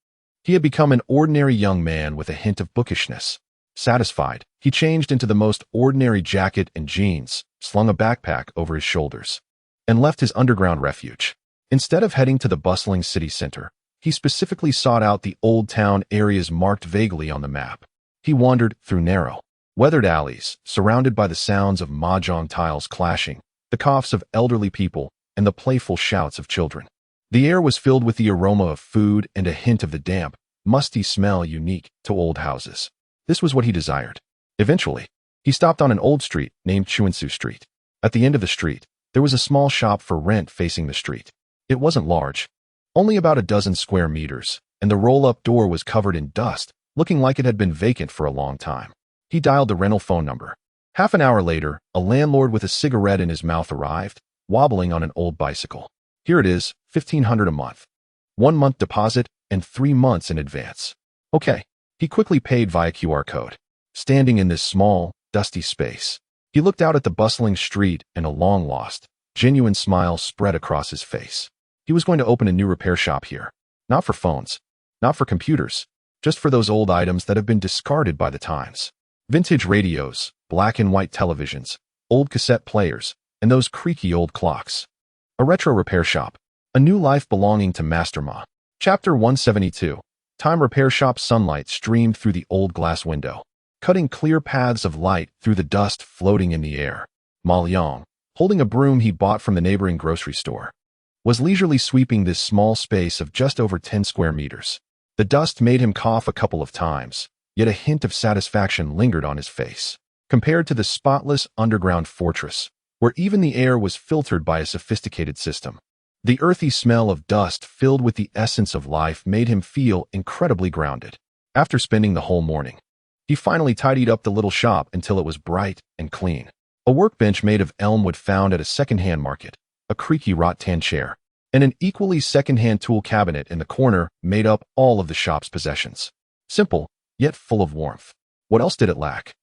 He had become an ordinary young man with a hint of bookishness. Satisfied, he changed into the most ordinary jacket and jeans, slung a backpack over his shoulders, and left his underground refuge. Instead of heading to the bustling city center, he specifically sought out the old town areas marked vaguely on the map. He wandered through narrow, weathered alleys, surrounded by the sounds of mahjong tiles clashing, the coughs of elderly people, and the playful shouts of children. The air was filled with the aroma of food and a hint of the damp, musty smell unique to old houses. This was what he desired. Eventually, he stopped on an old street named Chuansu Street. At the end of the street, there was a small shop for rent facing the street. It wasn't large, only about a dozen square meters, and the roll-up door was covered in dust, looking like it had been vacant for a long time. He dialed the rental phone number. Half an hour later, a landlord with a cigarette in his mouth arrived, wobbling on an old bicycle. "Here it is, $1,500 a month. 1 month deposit and 3 months in advance." Okay. He quickly paid via QR code. Standing in this small, dusty space, he looked out at the bustling street and a long-lost, genuine smile spread across his face. He was going to open a new repair shop here. Not for phones, not for computers, just for those old items that have been discarded by the times. Vintage radios, black and white televisions, old cassette players, and those creaky old clocks. A retro repair shop. A new life belonging to Master Ma. Chapter 172. Time repair shop. Sunlight streamed through the old glass window, cutting clear paths of light through the dust floating in the air. Ma Liang, holding a broom he bought from the neighboring grocery store, was leisurely sweeping this small space of just over 10 square meters. The dust made him cough a couple of times, yet a hint of satisfaction lingered on his face. Compared to the spotless underground fortress, where even the air was filtered by a sophisticated system, the earthy smell of dust filled with the essence of life made him feel incredibly grounded. After spending the whole morning, he finally tidied up the little shop until it was bright and clean. A workbench made of elm wood found at a second-hand market, a creaky rattan chair, and an equally second-hand tool cabinet in the corner made up all of the shop's possessions. Simple, yet full of warmth. What else did it lack?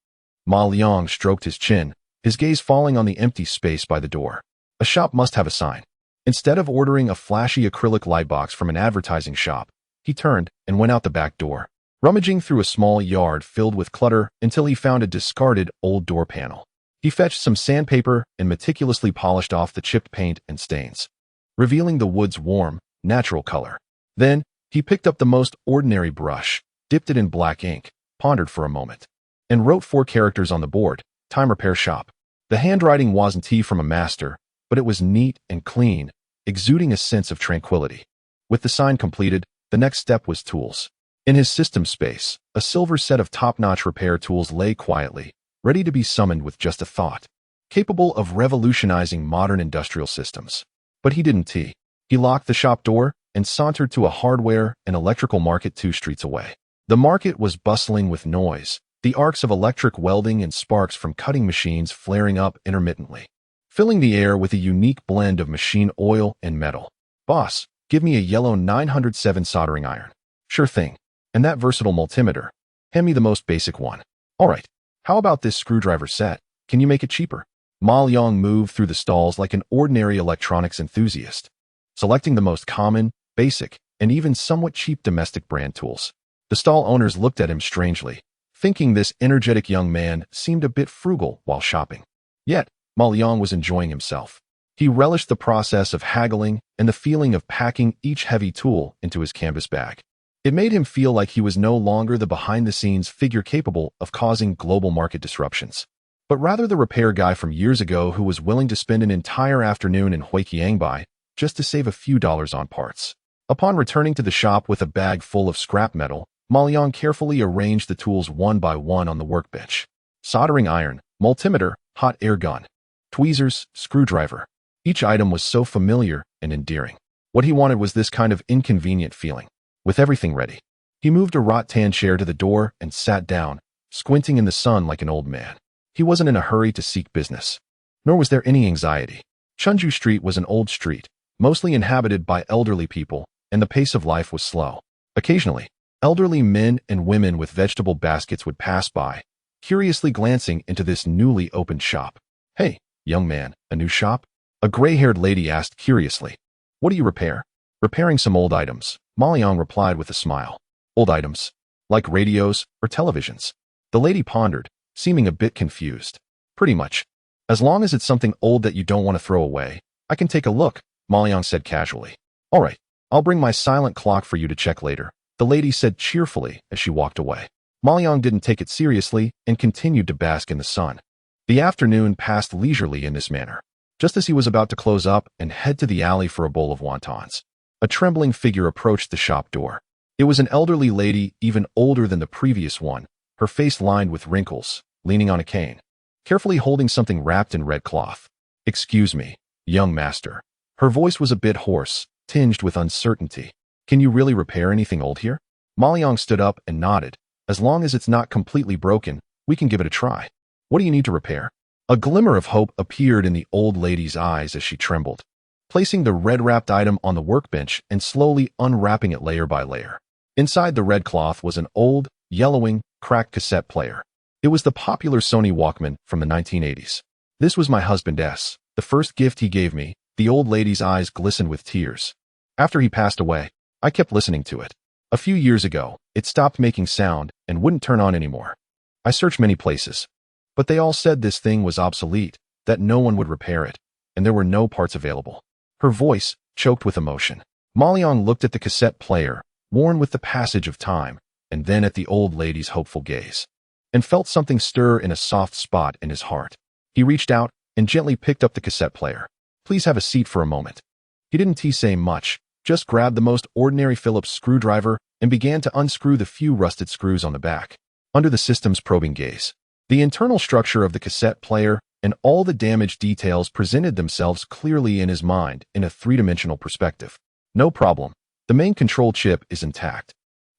Ma Liang stroked his chin, his gaze falling on the empty space by the door. A shop must have a sign. Instead of ordering a flashy acrylic lightbox from an advertising shop, he turned and went out the back door, rummaging through a small yard filled with clutter until he found a discarded old door panel. He fetched some sandpaper and meticulously polished off the chipped paint and stains, revealing the wood's warm, natural color. Then, he picked up the most ordinary brush, dipped it in black ink, pondered for a moment, and wrote 4 characters on the board: Time Repair Shop. The handwriting wasn't from a master, but it was neat and clean, exuding a sense of tranquility. With the sign completed, the next step was tools. In his system space, a silver set of top-notch repair tools lay quietly, ready to be summoned with just a thought, capable of revolutionizing modern industrial systems. But he didn't. He locked the shop door and sauntered to a hardware and electrical market 2 streets away. The market was bustling with noise, the arcs of electric welding and sparks from cutting machines flaring up intermittently, filling the air with a unique blend of machine oil and metal. "Boss, give me a yellow 907 soldering iron." "Sure thing. And that versatile multimeter. Hand me the most basic one." "All right. How about this screwdriver set? Can you make it cheaper?" Ma Liang moved through the stalls like an ordinary electronics enthusiast, selecting the most common, basic, and even somewhat cheap domestic brand tools. The stall owners looked at him strangely, thinking this energetic young man seemed a bit frugal while shopping. Yet, Ma Liang was enjoying himself. He relished the process of haggling and the feeling of packing each heavy tool into his canvas bag. It made him feel like he was no longer the behind-the-scenes figure capable of causing global market disruptions, but rather the repair guy from years ago who was willing to spend an entire afternoon in Huiqiangbei just to save a few dollars on parts. Upon returning to the shop with a bag full of scrap metal, Ma Liang carefully arranged the tools one by one on the workbench. Soldering iron, multimeter, hot air gun, tweezers, screwdriver. Each item was so familiar and endearing. What he wanted was this kind of inconvenient feeling. With everything ready, he moved a rattan chair to the door and sat down, squinting in the sun like an old man. He wasn't in a hurry to seek business, nor was there any anxiety. Chunju Street was an old street, mostly inhabited by elderly people, and the pace of life was slow. Occasionally, elderly men and women with vegetable baskets would pass by, curiously glancing into this newly opened shop. "Hey, young man, a new shop?" a gray-haired lady asked curiously. "What do you repair?" "Repairing some old items," Ma Liang replied with a smile. "Old items? Like radios or televisions?" The lady pondered, seeming a bit confused. "Pretty much. As long as it's something old that you don't want to throw away, I can take a look," Ma Liang said casually. "All right, I'll bring my silent clock for you to check later," the lady said cheerfully as she walked away. Ma Liang didn't take it seriously and continued to bask in the sun. The afternoon passed leisurely in this manner. Just as he was about to close up and head to the alley for a bowl of wontons, a trembling figure approached the shop door. It was an elderly lady, even older than the previous one, her face lined with wrinkles, leaning on a cane, carefully holding something wrapped in red cloth. "Excuse me, young master." Her voice was a bit hoarse, tinged with uncertainty. "Can you really repair anything old here?" Ma Liang stood up and nodded. "As long as it's not completely broken, we can give it a try." "What do you need to repair?" A glimmer of hope appeared in the old lady's eyes as she trembled, placing the red-wrapped item on the workbench and slowly unwrapping it layer by layer. Inside the red cloth was an old, yellowing, cracked cassette player. It was the popular Sony Walkman from the 1980s. "This was my husband's, the first gift he gave me." The old lady's eyes glistened with tears. "After he passed away, I kept listening to it. A few years ago, it stopped making sound and wouldn't turn on anymore. I searched many places, but they all said this thing was obsolete, that no one would repair it, and there were no parts available." Her voice choked with emotion. Ma Liang looked at the cassette player, worn with the passage of time, and then at the old lady's hopeful gaze, and felt something stir in a soft spot in his heart. He reached out, and gently picked up the cassette player. "Please have a seat for a moment." He didn't say much, just grabbed the most ordinary Phillips screwdriver and began to unscrew the few rusted screws on the back. Under the system's probing gaze, the internal structure of the cassette player and all the damaged details presented themselves clearly in his mind in a three-dimensional perspective. No problem. The main control chip is intact.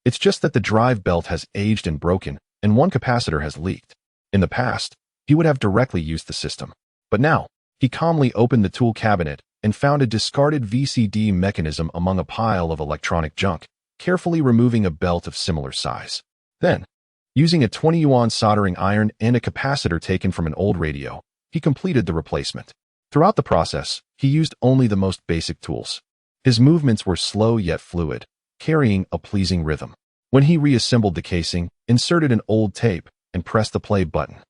It's just that the drive belt has aged and broken, and one capacitor has leaked. In the past, he would have directly used the system. But now, he calmly opened the tool cabinet and found a discarded VCD mechanism among a pile of electronic junk, carefully removing a belt of similar size. Then, using a 20-yuan soldering iron and a capacitor taken from an old radio, he completed the replacement. Throughout the process, he used only the most basic tools. His movements were slow yet fluid, carrying a pleasing rhythm. When he reassembled the casing, inserted an old tape, and pressed the play button,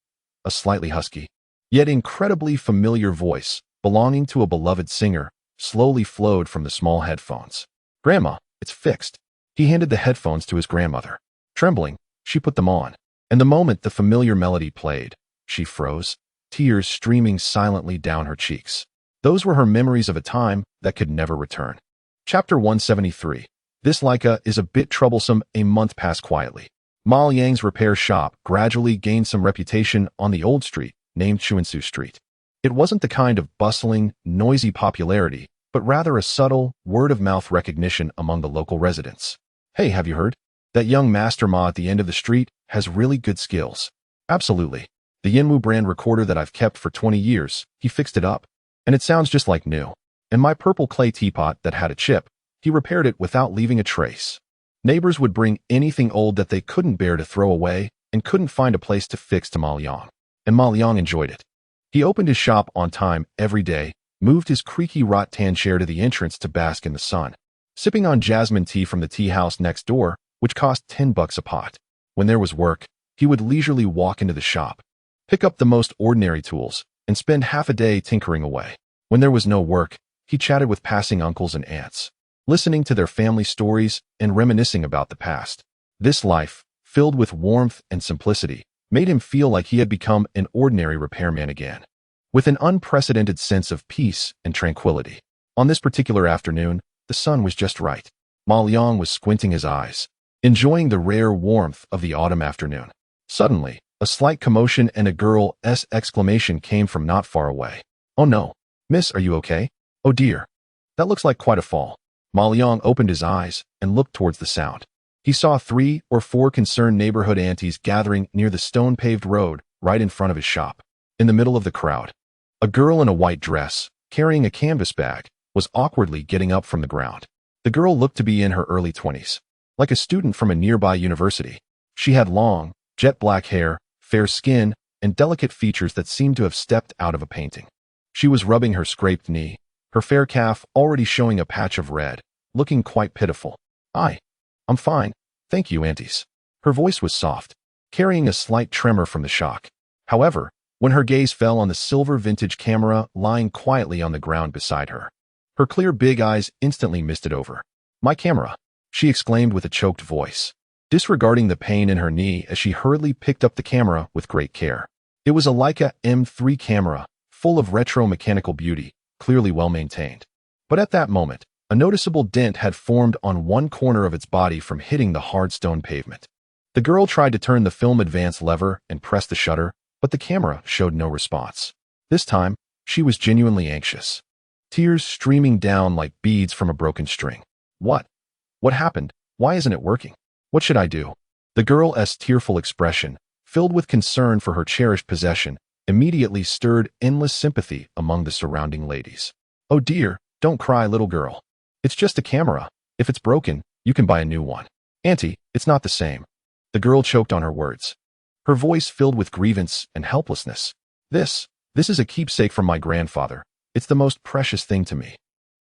a slightly husky, yet incredibly familiar voice, belonging to a beloved singer, slowly flowed from the small headphones. "Grandma, it's fixed." He handed the headphones to his grandmother. Trembling, she put them on, and the moment the familiar melody played, she froze, tears streaming silently down her cheeks. Those were her memories of a time that could never return. Chapter 173. This Leica is a bit troublesome. A month passed quietly. Ma Yang's repair shop gradually gained some reputation on the old street, named Chuansu Street. It wasn't the kind of bustling, noisy popularity, but rather a subtle, word-of-mouth recognition among the local residents. "Hey, have you heard? That young master Ma at the end of the street has really good skills." "Absolutely. The Yinwu brand recorder that I've kept for 20 years, he fixed it up. And it sounds just like new. And my purple clay teapot that had a chip, he repaired it without leaving a trace." Neighbors would bring anything old that they couldn't bear to throw away and couldn't find a place to fix to Ma Liang. And Ma Liang enjoyed it. He opened his shop on time every day, moved his creaky rattan chair to the entrance to bask in the sun, sipping on jasmine tea from the tea house next door, which cost $10 a pot. When there was work, he would leisurely walk into the shop, pick up the most ordinary tools, and spend half a day tinkering away. When there was no work, he chatted with passing uncles and aunts, listening to their family stories and reminiscing about the past. This life, filled with warmth and simplicity, made him feel like he had become an ordinary repairman again, with an unprecedented sense of peace and tranquility. On this particular afternoon, the sun was just right. Ma Liang was squinting his eyes, enjoying the rare warmth of the autumn afternoon. Suddenly, a slight commotion and a girl's exclamation came from not far away. "Oh no. Miss, are you okay? Oh dear. That looks like quite a fall." Ma Liang opened his eyes and looked towards the sound. He saw 3 or 4 concerned neighborhood aunties gathering near the stone-paved road right in front of his shop. In the middle of the crowd, a girl in a white dress, carrying a canvas bag, was awkwardly getting up from the ground. The girl looked to be in her early 20s, like a student from a nearby university. She had long, jet-black hair, fair skin, and delicate features that seemed to have stepped out of a painting. She was rubbing her scraped knee, her fair calf already showing a patch of red, looking quite pitiful. I'm fine, thank you, aunties." Her voice was soft, carrying a slight tremor from the shock. However, when her gaze fell on the silver vintage camera lying quietly on the ground beside her, her clear big eyes instantly misted over. "My camera," she exclaimed with a choked voice, disregarding the pain in her knee as she hurriedly picked up the camera with great care. It was a Leica M3 camera, full of retro mechanical beauty, clearly well maintained. But at that moment, a noticeable dent had formed on one corner of its body from hitting the hard stone pavement. The girl tried to turn the film advance lever and press the shutter, but the camera showed no response. This time, she was genuinely anxious, tears streaming down like beads from a broken string. What happened? Why isn't it working? What should I do?" The girl's tearful expression, filled with concern for her cherished possession, immediately stirred endless sympathy among the surrounding ladies. "Oh dear, don't cry, little girl. It's just a camera. If it's broken, you can buy a new one." "Auntie, it's not the same." The girl choked on her words, her voice filled with grievance and helplessness. This is a keepsake from my grandfather. It's the most precious thing to me."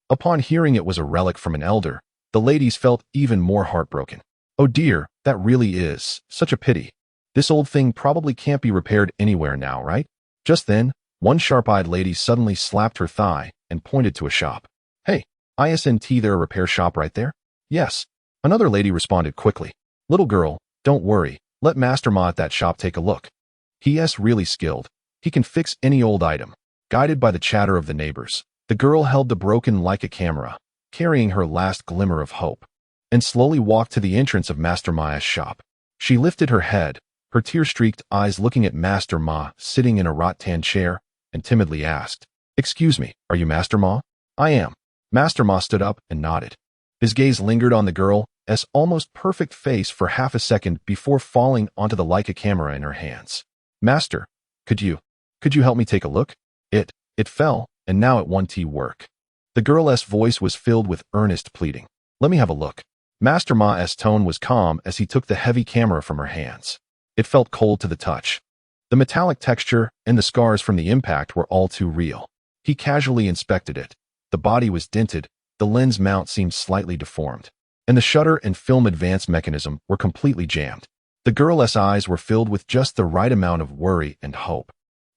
Upon hearing it was a relic from an elder, the ladies felt even more heartbroken. "Oh dear, that really is such a pity. This old thing probably can't be repaired anywhere now, right?" Just then, one sharp-eyed lady suddenly slapped her thigh and pointed to a shop. "Hey, isn't there a repair shop right there?" "Yes." Another lady responded quickly. "Little girl, don't worry. Let Master Ma at that shop take a look. He's really skilled. He can fix any old item." Guided by the chatter of the neighbors, the girl held the broken Leica camera, carrying her last glimmer of hope, and slowly walked to the entrance of Master Ma's shop. She lifted her head, her tear-streaked eyes looking at Master Ma sitting in a rattan chair, and timidly asked, "Excuse me, are you Master Ma?" "I am." Master Ma stood up and nodded. His gaze lingered on the girl's almost perfect face for half a second before falling onto the Leica camera in her hands. "Master, could you help me take a look?" It fell, and now it won't work. The girl's voice was filled with earnest pleading. "Let me have a look." Master Ma's tone was calm as he took the heavy camera from her hands. It felt cold to the touch. The metallic texture and the scars from the impact were all too real. He casually inspected it. The body was dented, the lens mount seemed slightly deformed, and the shutter and film advance mechanism were completely jammed. The girl's eyes were filled with just the right amount of worry and hope,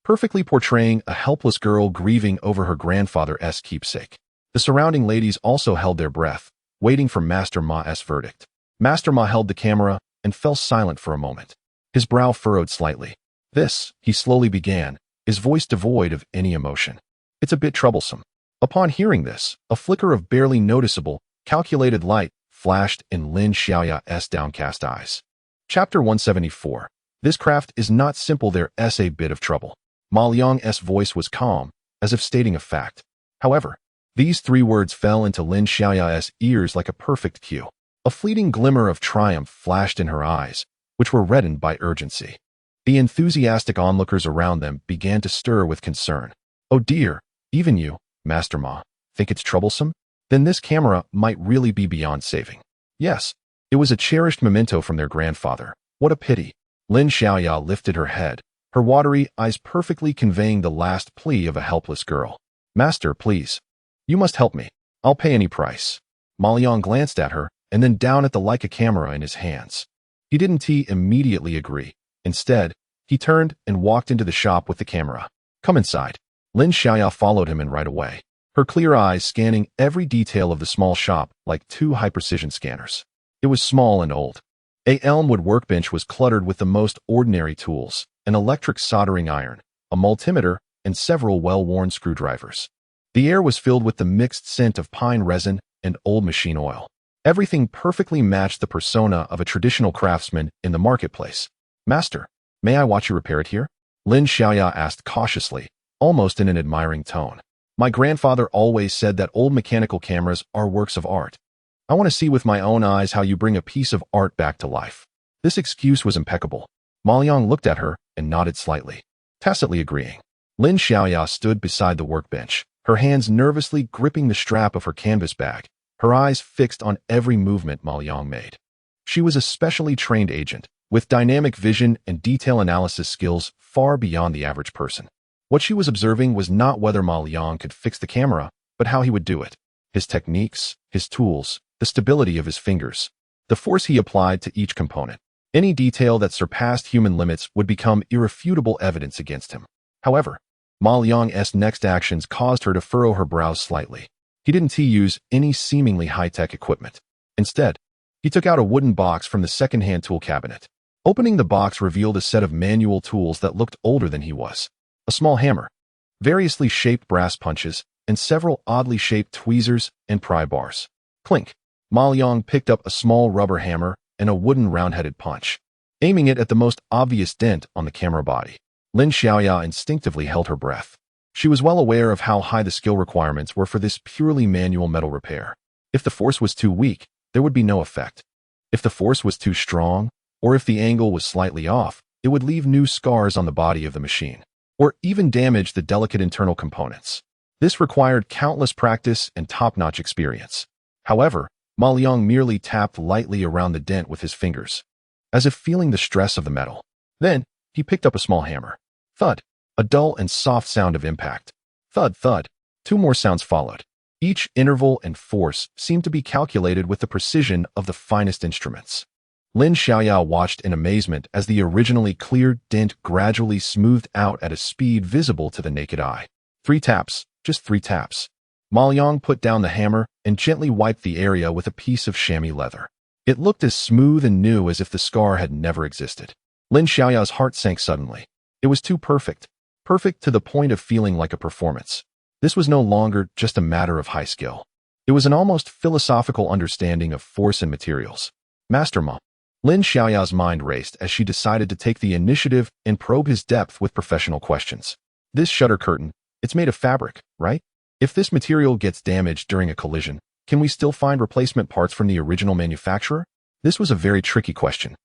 perfectly portraying a helpless girl grieving over her grandfather's keepsake. The surrounding ladies also held their breath, waiting for Master Ma's verdict. Master Ma held the camera and fell silent for a moment. His brow furrowed slightly. "This," he slowly began, his voice devoid of any emotion. "It's a bit troublesome." Upon hearing this, a flicker of barely noticeable, calculated light flashed in Lin Xiaoya's downcast eyes. Chapter 174. This craft is not simple. There's a bit of trouble. Ma Liang's voice was calm, as if stating a fact. However, these three words fell into Lin Xiaoya's ears like a perfect cue. A fleeting glimmer of triumph flashed in her eyes, which were reddened by urgency. The enthusiastic onlookers around them began to stir with concern. "Oh dear, even you, Master Ma, think it's troublesome? Then this camera might really be beyond saving." Yes, it was a cherished memento from their grandfather. What a pity. Lin Xiaoya lifted her head, her watery eyes perfectly conveying the last plea of a helpless girl. "Master, please. You must help me. I'll pay any price." Ma Liang glanced at her and then down at the Leica camera in his hands. He didn't immediately agree. Instead, he turned and walked into the shop with the camera. "Come inside." Lin Xiaoya followed him and right away, her clear eyes scanning every detail of the small shop like two high-precision scanners. It was small and old. A elmwood workbench was cluttered with the most ordinary tools, an electric soldering iron, a multimeter, and several well-worn screwdrivers. The air was filled with the mixed scent of pine resin and old machine oil. Everything perfectly matched the persona of a traditional craftsman in the marketplace. "Master, may I watch you repair it here?" Lin Xiaoya asked cautiously, almost in an admiring tone. "My grandfather always said that old mechanical cameras are works of art. I want to see with my own eyes how you bring a piece of art back to life." This excuse was impeccable. Ma Liang looked at her and nodded slightly, tacitly agreeing. Lin Xiaoya stood beside the workbench, her hands nervously gripping the strap of her canvas bag, her eyes fixed on every movement Ma Liang made. She was a specially trained agent, with dynamic vision and detail analysis skills far beyond the average person. What she was observing was not whether Ma Liang could fix the camera, but how he would do it. His techniques, his tools, the stability of his fingers, the force he applied to each component. Any detail that surpassed human limits would become irrefutable evidence against him. However, Ma Liang's next actions caused her to furrow her brows slightly. He didn't use any seemingly high-tech equipment. Instead, he took out a wooden box from the second-hand tool cabinet. Opening the box revealed a set of manual tools that looked older than he was. A small hammer, variously shaped brass punches, and several oddly shaped tweezers and pry bars. Clink. Ma Liang picked up a small rubber hammer and a wooden round-headed punch, aiming it at the most obvious dent on the camera body. Lin Xiaoya instinctively held her breath. She was well aware of how high the skill requirements were for this purely manual metal repair. If the force was too weak, there would be no effect. If the force was too strong, or if the angle was slightly off, it would leave new scars on the body of the machine, or even damage the delicate internal components. This required countless practice and top-notch experience. However, Ma Liang merely tapped lightly around the dent with his fingers, as if feeling the stress of the metal. Then, he picked up a small hammer. Thud. A dull and soft sound of impact. Thud, thud. Two more sounds followed. Each interval and force seemed to be calculated with the precision of the finest instruments. Lin Xiaoya watched in amazement as the originally clear dent gradually smoothed out at a speed visible to the naked eye. 3 taps, just 3 taps. Ma Liang put down the hammer and gently wiped the area with a piece of chamois leather. It looked as smooth and new as if the scar had never existed. Lin Xiaoya's heart sank suddenly. It was too perfect. perfect to the point of feeling like a performance. This was no longer just a matter of high skill. It was an almost philosophical understanding of force and materials. Master Ma. Lin Xiaoya's mind raced as she decided to take the initiative and probe his depth with professional questions. This shutter curtain, it's made of fabric, right? If this material gets damaged during a collision, can we still find replacement parts from the original manufacturer? This was a very tricky question,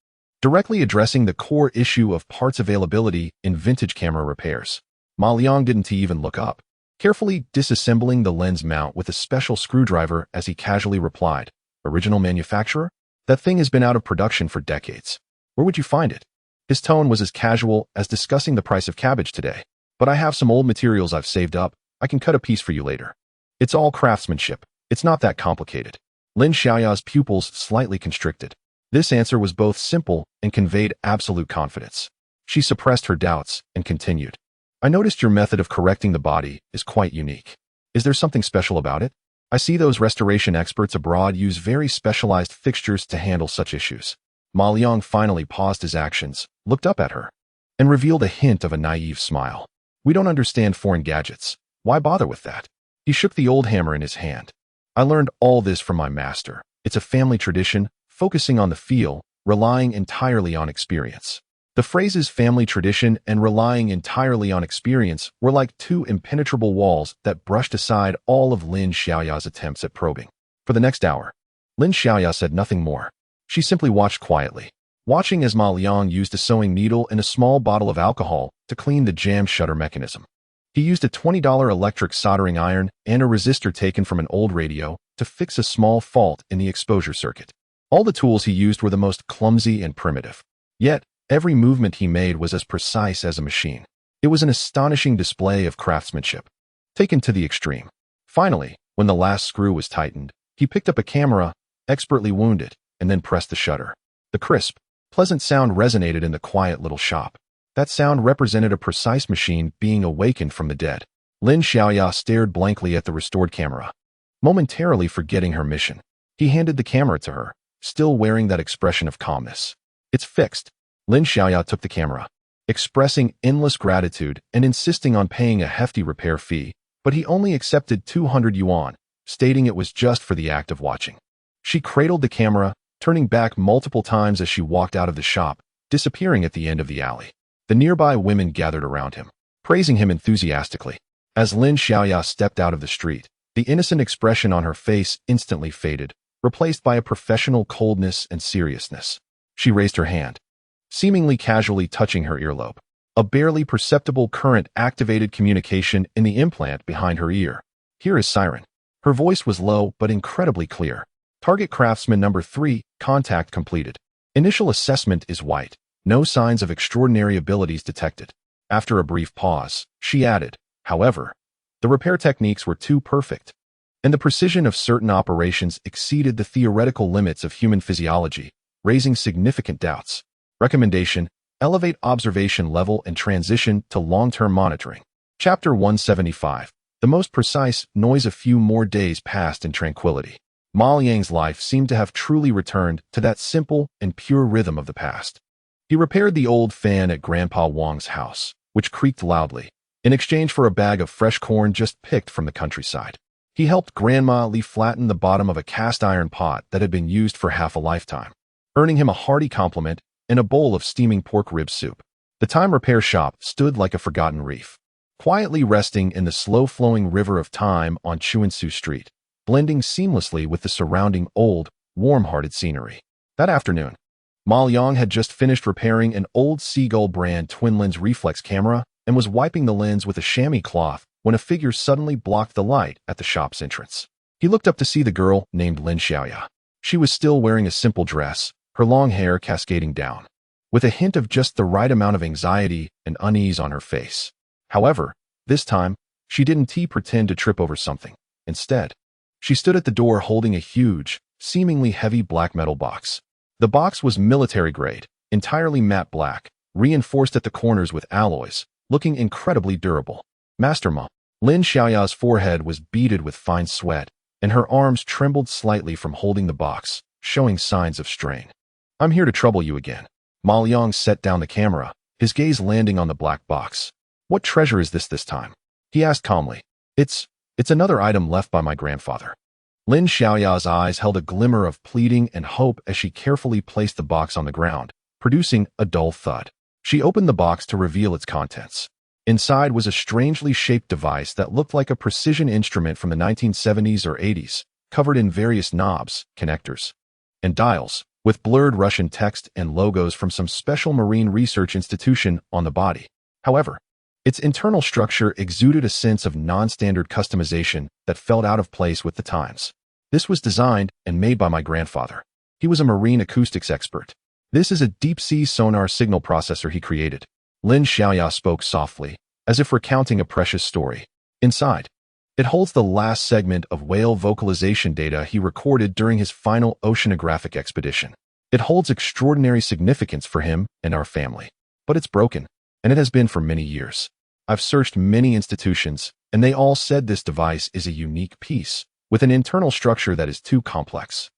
directly addressing the core issue of parts availability in vintage camera repairs. Ma Liang didn't even look up, carefully disassembling the lens mount with a special screwdriver as he casually replied, "Original manufacturer? That thing has been out of production for decades. Where would you find it?" His tone was as casual as discussing the price of cabbage today. "But I have some old materials I've saved up. I can cut a piece for you later. It's all craftsmanship. It's not that complicated." Lin Xiaoya's pupils slightly constricted. This answer was both simple and conveyed absolute confidence. She suppressed her doubts and continued. "I noticed your method of correcting the body is quite unique. Is there something special about it? I see those restoration experts abroad use very specialized fixtures to handle such issues." Ma Liang finally paused his actions, looked up at her, and revealed a hint of a naive smile. "We don't understand foreign gadgets. Why bother with that?" He shook the old hammer in his hand. "I learned all this from my master. It's a family tradition, focusing on the feel, relying entirely on experience." The phrases family tradition and relying entirely on experience were like two impenetrable walls that brushed aside all of Lin Xiaoya's attempts at probing. For the next hour, Lin Xiaoya said nothing more. She simply watched quietly, watching as Ma Liang used a sewing needle and a small bottle of alcohol to clean the jam shutter mechanism. He used a $20 electric soldering iron and a resistor taken from an old radio to fix a small fault in the exposure circuit. All the tools he used were the most clumsy and primitive. Yet, every movement he made was as precise as a machine. It was an astonishing display of craftsmanship, taken to the extreme. Finally, when the last screw was tightened, he picked up a camera, expertly wound it, and then pressed the shutter. The crisp, pleasant sound resonated in the quiet little shop. That sound represented a precise machine being awakened from the dead. Lin Xiaoya stared blankly at the restored camera, momentarily forgetting her mission. He handed the camera to her, still wearing that expression of calmness. "It's fixed." Lin Xiaoya took the camera, expressing endless gratitude and insisting on paying a hefty repair fee, but he only accepted 200 yuan, stating it was just for the act of watching. She cradled the camera, turning back multiple times as she walked out of the shop, disappearing at the end of the alley. The nearby women gathered around him, praising him enthusiastically. As Lin Xiaoya stepped out of the street, the innocent expression on her face instantly faded, replaced by a professional coldness and seriousness. She raised her hand, seemingly casually touching her earlobe. A barely perceptible current activated communication in the implant behind her ear. "Here is Siren." Her voice was low but incredibly clear. "Target craftsman number 3, contact completed. Initial assessment is white. No signs of extraordinary abilities detected." After a brief pause, she added, "However, the repair techniques were too perfect, and the precision of certain operations exceeded the theoretical limits of human physiology, raising significant doubts. Recommendation: elevate observation level and transition to long-term monitoring." Chapter 175. The most precise noise. A few more days passed in tranquility. Ma Liang's life seemed to have truly returned to that simple and pure rhythm of the past. He repaired the old fan at Grandpa Wang's house, which creaked loudly, in exchange for a bag of fresh corn just picked from the countryside. He helped Grandma Li flatten the bottom of a cast-iron pot that had been used for half a lifetime, earning him a hearty compliment and a bowl of steaming pork rib soup. The time repair shop stood like a forgotten reef, quietly resting in the slow-flowing river of time on Chuansu Street, blending seamlessly with the surrounding old, warm-hearted scenery. That afternoon, Ma Liang had just finished repairing an old Seagull brand twin-lens reflex camera and was wiping the lens with a chamois cloth when a figure suddenly blocked the light at the shop's entrance. He looked up to see the girl named Lin Xiaoya. She was still wearing a simple dress, her long hair cascading down, with a hint of just the right amount of anxiety and unease on her face. However, this time, she didn't pretend to trip over something. Instead, she stood at the door holding a huge, seemingly heavy black metal box. The box was military-grade, entirely matte black, reinforced at the corners with alloys, looking incredibly durable. "Master Ma." Lin Xiaoya's forehead was beaded with fine sweat, and her arms trembled slightly from holding the box, showing signs of strain. "I'm here to trouble you again." Ma Liang set down the camera, his gaze landing on the black box. What treasure is this time? He asked calmly. It's another item left by my grandfather. Lin Xiaoya's eyes held a glimmer of pleading and hope as she carefully placed the box on the ground, producing a dull thud. She opened the box to reveal its contents. Inside was a strangely shaped device that looked like a precision instrument from the 1970s or 80s, covered in various knobs, connectors, and dials, with blurred Russian text and logos from some special marine research institution on the body. However, its internal structure exuded a sense of non-standard customization that felt out of place with the times. This was designed and made by my grandfather. He was a marine acoustics expert. This is a deep-sea sonar signal processor he created. Lin Xiaoya spoke softly, as if recounting a precious story. Inside, it holds the last segment of whale vocalization data he recorded during his final oceanographic expedition. It holds extraordinary significance for him and our family. But it's broken, and it has been for many years. I've searched many institutions, and they all said this device is a unique piece, with an internal structure that is too complex.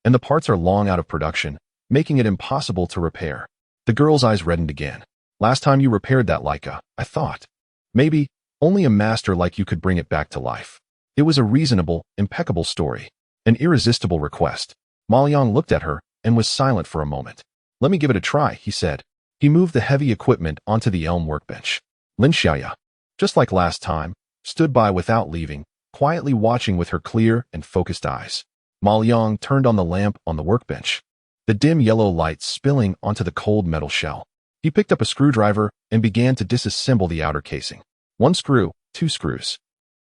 And the parts are long out of production, making it impossible to repair. The girl's eyes reddened again. Last time you repaired that Leica, I thought. Maybe only a master like you could bring it back to life. It was a reasonable, impeccable story. An irresistible request. Ma Liang looked at her and was silent for a moment. Let me give it a try, he said. He moved the heavy equipment onto the elm workbench. Lin Xiaoya, just like last time, stood by without leaving, quietly watching with her clear and focused eyes. Ma Liang turned on the lamp on the workbench, the dim yellow light spilling onto the cold metal shell. He picked up a screwdriver and began to disassemble the outer casing. 1 screw, 2 screws.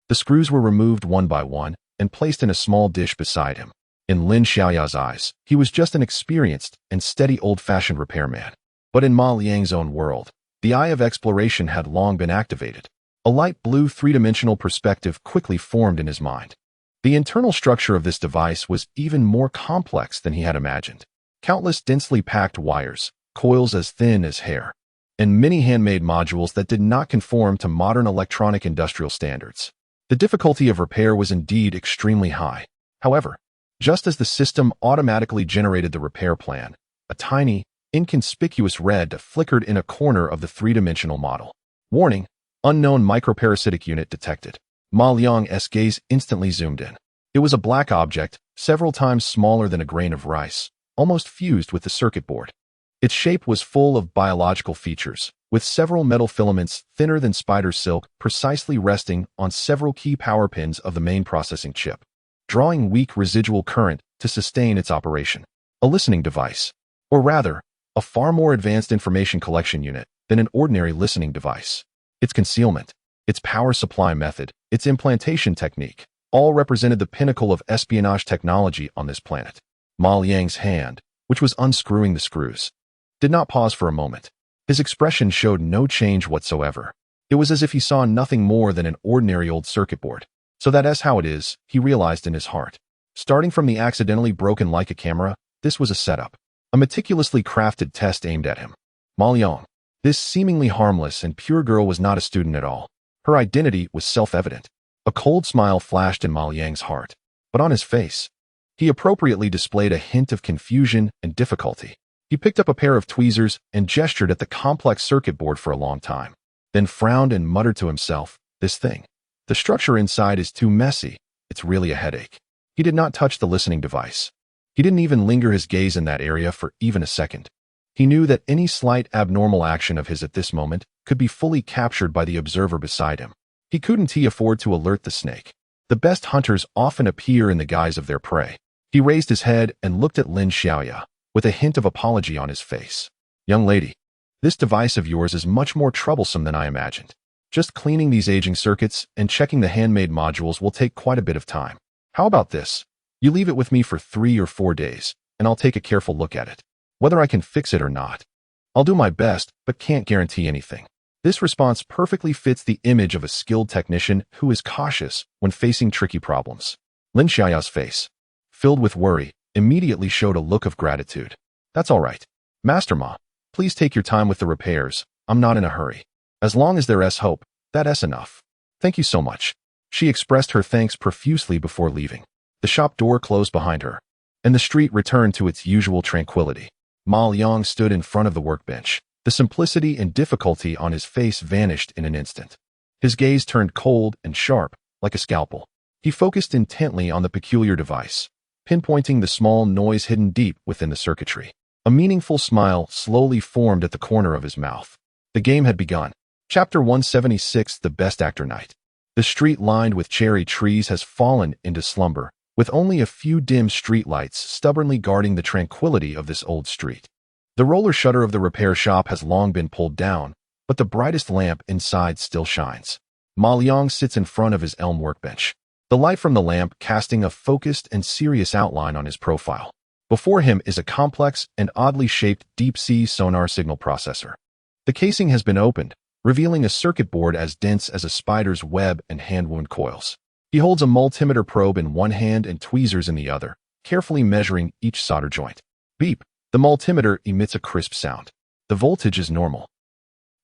The screws were removed one by one and placed in a small dish beside him. In Lin Xiaoya's eyes, he was just an experienced and steady old-fashioned repairman. But in Ma Liang's own world, the eye of exploration had long been activated. A light blue three-dimensional perspective quickly formed in his mind. The internal structure of this device was even more complex than he had imagined. Countless densely packed wires, coils as thin as hair, and many handmade modules that did not conform to modern electronic industrial standards. The difficulty of repair was indeed extremely high. However, just as the system automatically generated the repair plan, a tiny, inconspicuous red flickered in a corner of the three-dimensional model. Warning, unknown microparasitic unit detected. Ma Liang's gaze instantly zoomed in. It was a black object, several times smaller than a grain of rice, almost fused with the circuit board. Its shape was full of biological features, with several metal filaments thinner than spider silk precisely resting on several key power pins of the main processing chip, drawing weak residual current to sustain its operation. A listening device, or rather, a far more advanced information collection unit than an ordinary listening device. Its concealment, its power supply method, its implantation technique, all represented the pinnacle of espionage technology on this planet. Ma Liang's hand, which was unscrewing the screws, did not pause for a moment. His expression showed no change whatsoever. It was as if he saw nothing more than an ordinary old circuit board. So that's how it is, he realized in his heart. Starting from the accidentally broken Leica camera, this was a setup. A meticulously crafted test aimed at him. Ma Liang, this seemingly harmless and pure girl was not a student at all. Her identity was self-evident. A cold smile flashed in Ma Liang's heart, but on his face, he appropriately displayed a hint of confusion and difficulty. He picked up a pair of tweezers and gestured at the complex circuit board for a long time, then frowned and muttered to himself, this thing. The structure inside is too messy. It's really a headache. He did not touch the listening device. He didn't even linger his gaze in that area for even a second. He knew that any slight abnormal action of his at this moment could be fully captured by the observer beside him. He couldn't afford to alert the snake. The best hunters often appear in the guise of their prey. He raised his head and looked at Lin Xiaoya, with a hint of apology on his face. Young lady, this device of yours is much more troublesome than I imagined. Just cleaning these aging circuits and checking the handmade modules will take quite a bit of time. How about this? You leave it with me for 3 or 4 days, and I'll take a careful look at it. Whether I can fix it or not. I'll do my best, but can't guarantee anything. This response perfectly fits the image of a skilled technician who is cautious when facing tricky problems. Lin Xiaoya's face, filled with worry, immediately showed a look of gratitude. That's all right. Master Ma, please take your time with the repairs. I'm not in a hurry. As long as there's hope, that's enough. Thank you so much. She expressed her thanks profusely before leaving. The shop door closed behind her, and the street returned to its usual tranquility. Ma Liang stood in front of the workbench, The simplicity and difficulty on his face vanished in an instant. His gaze turned cold and sharp, like a scalpel. He focused intently on the peculiar device, pinpointing the small noise hidden deep within the circuitry. A meaningful smile slowly formed at the corner of his mouth. The game had begun. Chapter 176, The Best Actor Night. The street lined with cherry trees has fallen into slumber, with only a few dim streetlights stubbornly guarding the tranquility of this old street. The roller shutter of the repair shop has long been pulled down, but the brightest lamp inside still shines. Ma Liang sits in front of his elm workbench, the light from the lamp casting a focused and serious outline on his profile. Before him is a complex and oddly shaped deep-sea sonar signal processor. The casing has been opened, revealing a circuit board as dense as a spider's web and hand wound coils. He holds a multimeter probe in one hand and tweezers in the other, carefully measuring each solder joint. Beep! The multimeter emits a crisp sound. The voltage is normal.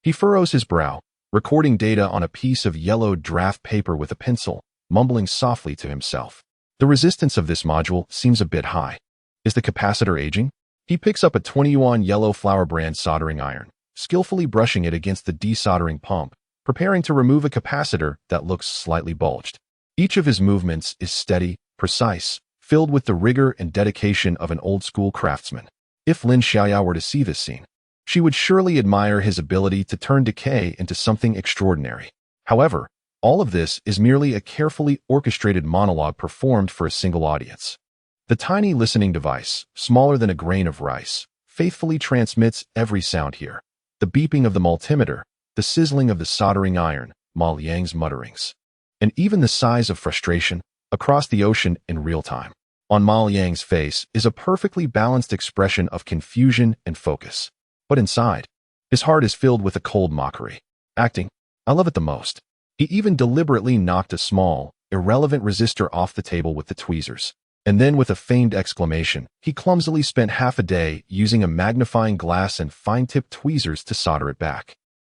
He furrows his brow, recording data on a piece of yellowed draft paper with a pencil, mumbling softly to himself. The resistance of this module seems a bit high. Is the capacitor aging? He picks up a 20-yuan yellow flower brand soldering iron, skillfully brushing it against the desoldering pump, preparing to remove a capacitor that looks slightly bulged. Each of his movements is steady, precise, filled with the rigor and dedication of an old-school craftsman. If Lin Xiaoyao were to see this scene, she would surely admire his ability to turn decay into something extraordinary. However, all of this is merely a carefully orchestrated monologue performed for a single audience. The tiny listening device, smaller than a grain of rice, faithfully transmits every sound here. The beeping of the multimeter, the sizzling of the soldering iron, Ma Liang's mutterings, and even the sighs of frustration across the ocean in real time. On Ma Liang's face is a perfectly balanced expression of confusion and focus. But inside, his heart is filled with a cold mockery. Acting, I love it the most. He even deliberately knocked a small, irrelevant resistor off the table with the tweezers. And then with a feigned exclamation, he clumsily spent half a day using a magnifying glass and fine-tipped tweezers to solder it back.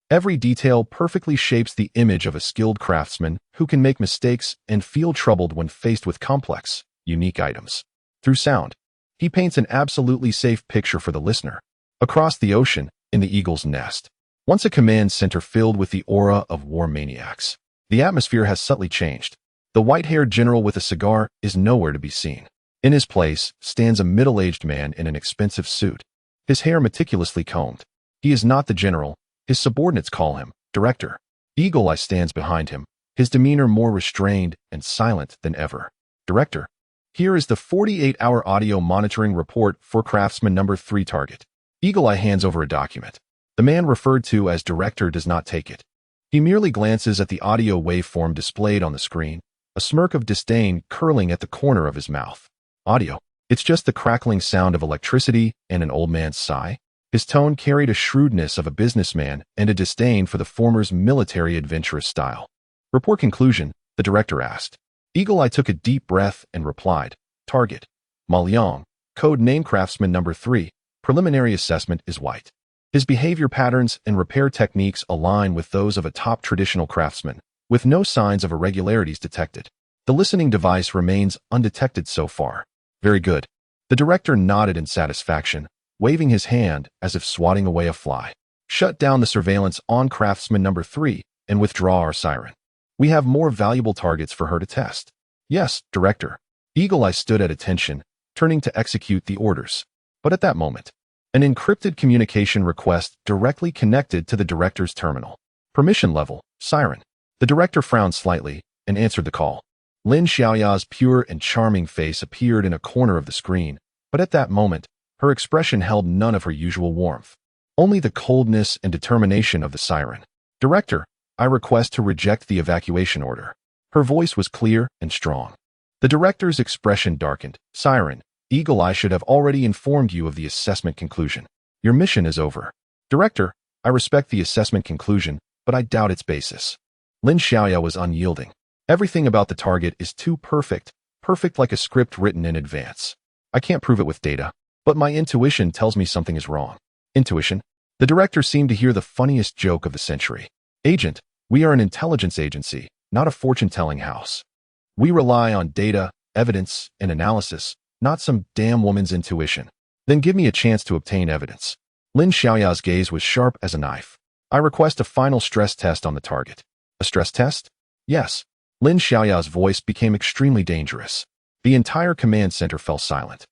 Every detail perfectly shapes the image of a skilled craftsman who can make mistakes and feel troubled when faced with complex, unique items. Through sound, he paints an absolutely safe picture for the listener. Across the ocean, in the eagle's nest, once a command center filled with the aura of war maniacs, the atmosphere has subtly changed. The white-haired general with a cigar is nowhere to be seen. In his place stands a middle-aged man in an expensive suit, his hair meticulously combed. He is not the general. His subordinates call him Director. Eagle Eye stands behind him, his demeanor more restrained and silent than ever. Director, here is the 48-hour audio monitoring report for Craftsman number 3 target. Eagle Eye hands over a document. The man referred to as Director does not take it. He merely glances at the audio waveform displayed on the screen, a smirk of disdain curling at the corner of his mouth. Audio. It's just the crackling sound of electricity and an old man's sigh. His tone carried a shrewdness of a businessman and a disdain for the former's military adventurous style. Report conclusion, the director asked. Eagle Eye took a deep breath and replied, Target, Ma Liang, code name Craftsman number 3, preliminary assessment is white. His behavior patterns and repair techniques align with those of a top traditional craftsman, with no signs of irregularities detected. The listening device remains undetected so far. Very good. The director nodded in satisfaction, waving his hand as if swatting away a fly. Shut down the surveillance on Craftsman number 3 and withdraw our siren. We have more valuable targets for her to test. Yes, Director. Eagle Eye stood at attention, turning to execute the orders. But at that moment, an encrypted communication request directly connected to the director's terminal. Permission level, siren. The director frowned slightly and answered the call. Lin Xiaoya's pure and charming face appeared in a corner of the screen, but at that moment, her expression held none of her usual warmth. Only the coldness and determination of the siren. Director, I request to reject the evacuation order. Her voice was clear and strong. The director's expression darkened. Siren, Eagle Eye should have already informed you of the assessment conclusion. Your mission is over. Director, I respect the assessment conclusion, but I doubt its basis. Lin Xiaoya was unyielding. Everything about the target is too perfect, perfect like a script written in advance. I can't prove it with data, but my intuition tells me something is wrong. Intuition? The director seemed to hear the funniest joke of the century. Agent, we are an intelligence agency, not a fortune-telling house. We rely on data, evidence, and analysis, not some damn woman's intuition. Then give me a chance to obtain evidence. Lin Xiaoya's gaze was sharp as a knife. I request a final stress test on the target. A stress test? Yes. Lin Xiaoya's voice became extremely dangerous. The entire command center fell silent.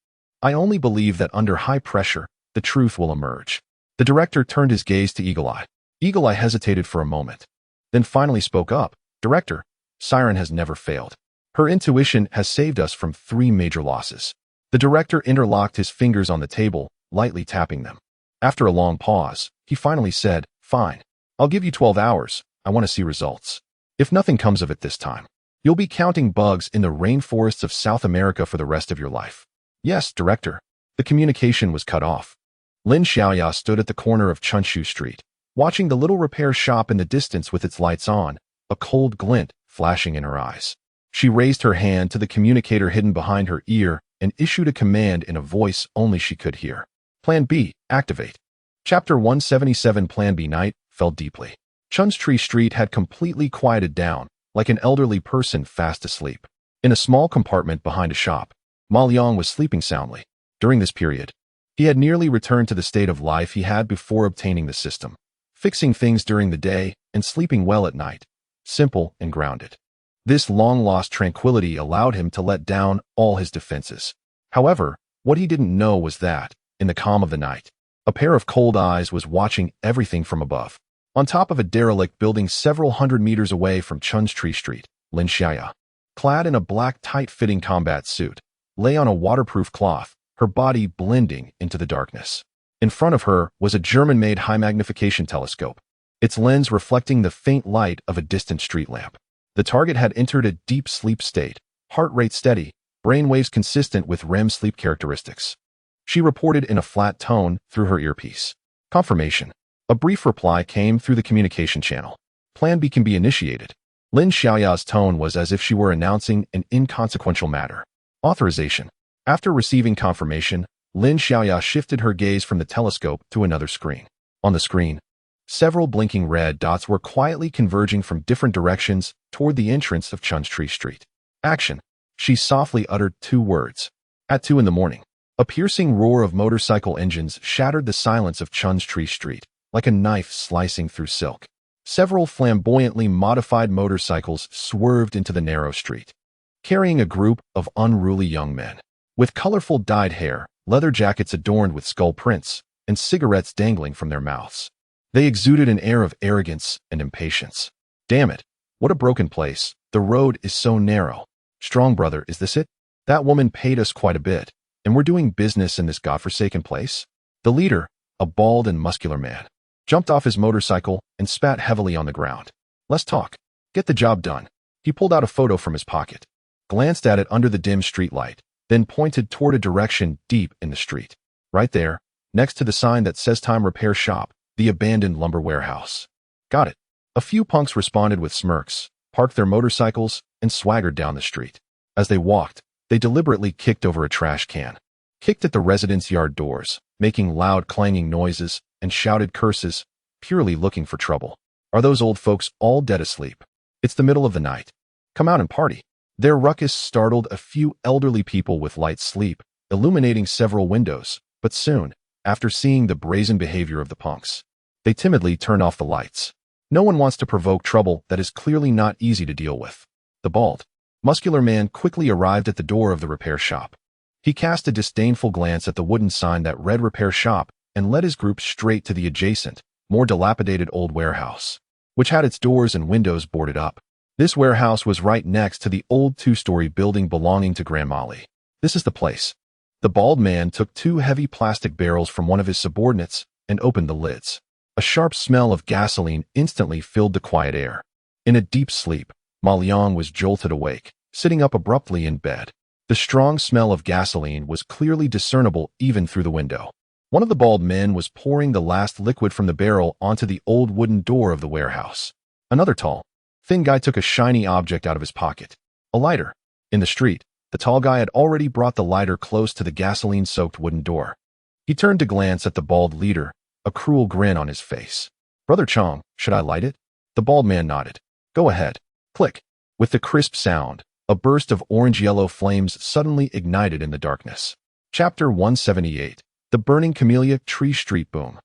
I only believe that under high pressure, the truth will emerge. The director turned his gaze to Eagle Eye. Eagle Eye hesitated for a moment, then finally spoke up. Director, Siren has never failed. Her intuition has saved us from 3 major losses. The director interlocked his fingers on the table, lightly tapping them. After a long pause, he finally said, Fine. I'll give you 12 hours. I want to see results. If nothing comes of it this time, you'll be counting bugs in the rainforests of South America for the rest of your life. Yes, Director. The communication was cut off. Lin Xiaoya stood at the corner of Chunshu Street, watching the little repair shop in the distance with its lights on, a cold glint flashing in her eyes. She raised her hand to the communicator hidden behind her ear and issued a command in a voice only she could hear. Plan B, activate. Chapter 177. Plan B. Night fell deeply. Chuntree Street had completely quieted down, like an elderly person fast asleep. In a small compartment behind a shop, Ma Liang was sleeping soundly. During this period, he had nearly returned to the state of life he had before obtaining the system, fixing things during the day and sleeping well at night, simple and grounded. This long-lost tranquility allowed him to let down all his defenses. However, what he didn't know was that, in the calm of the night, a pair of cold eyes was watching everything from above. On top of a derelict building several hundred meters away from Chuntree Street, Lin Xiaoya, clad in a black tight-fitting combat suit, lay on a waterproof cloth, her body blending into the darkness. In front of her was a German-made high-magnification telescope, its lens reflecting the faint light of a distant street lamp. The target had entered a deep sleep state, heart rate steady, brainwaves consistent with REM sleep characteristics. She reported in a flat tone through her earpiece. Confirmation. A brief reply came through the communication channel. Plan B can be initiated. Lin Xiaoya's tone was as if she were announcing an inconsequential matter. Authorization. After receiving confirmation, Lin Xiaoya shifted her gaze from the telescope to another screen. On the screen, several blinking red dots were quietly converging from different directions toward the entrance of Chuntree Street. Action. She softly uttered 2 words. At 2 a.m, a piercing roar of motorcycle engines shattered the silence of Chuntree Street, like a knife slicing through silk. Several flamboyantly modified motorcycles swerved into the narrow street, carrying a group of unruly young men. With colorful dyed hair, leather jackets adorned with skull prints, and cigarettes dangling from their mouths. They exuded an air of arrogance and impatience. Damn it, what a broken place. The road is so narrow. Strong brother, is this it? That woman paid us quite a bit, and we're doing business in this godforsaken place? The leader, a bald and muscular man, jumped off his motorcycle and spat heavily on the ground. Let's talk. Get the job done. He pulled out a photo from his pocket, glanced at it under the dim streetlight, then pointed toward a direction deep in the street. Right there, next to the sign that says Time Repair Shop, the abandoned lumber warehouse. Got it. A few punks responded with smirks, parked their motorcycles, and swaggered down the street. As they walked, they deliberately kicked over a trash can, kicked at the residence yard doors, making loud clanging noises, and shouted curses, purely looking for trouble. Are those old folks all dead asleep? It's the middle of the night. Come out and party. Their ruckus startled a few elderly people with light sleep, illuminating several windows, but soon, after seeing the brazen behavior of the punks, they timidly turned off the lights. No one wants to provoke trouble that is clearly not easy to deal with. The bald, muscular man quickly arrived at the door of the repair shop. He cast a disdainful glance at the wooden sign that read Repair Shop and led his group straight to the adjacent, more dilapidated old warehouse, which had its doors and windows boarded up. This warehouse was right next to the old 2-story building belonging to Grand Mali. This is the place. The bald man took 2 heavy plastic barrels from one of his subordinates and opened the lids. A sharp smell of gasoline instantly filled the quiet air. In a deep sleep, Ma Liang was jolted awake, sitting up abruptly in bed. The strong smell of gasoline was clearly discernible even through the window. One of the bald men was pouring the last liquid from the barrel onto the old wooden door of the warehouse. Another tall, thin guy took a shiny object out of his pocket. A lighter. In the street, the tall guy had already brought the lighter close to the gasoline-soaked wooden door. He turned to glance at the bald leader, a cruel grin on his face. Brother Chong, should I light it? The bald man nodded. Go ahead. Click. With the crisp sound, a burst of orange-yellow flames suddenly ignited in the darkness. Chapter 178. The Burning Camellia Tree Street Boom.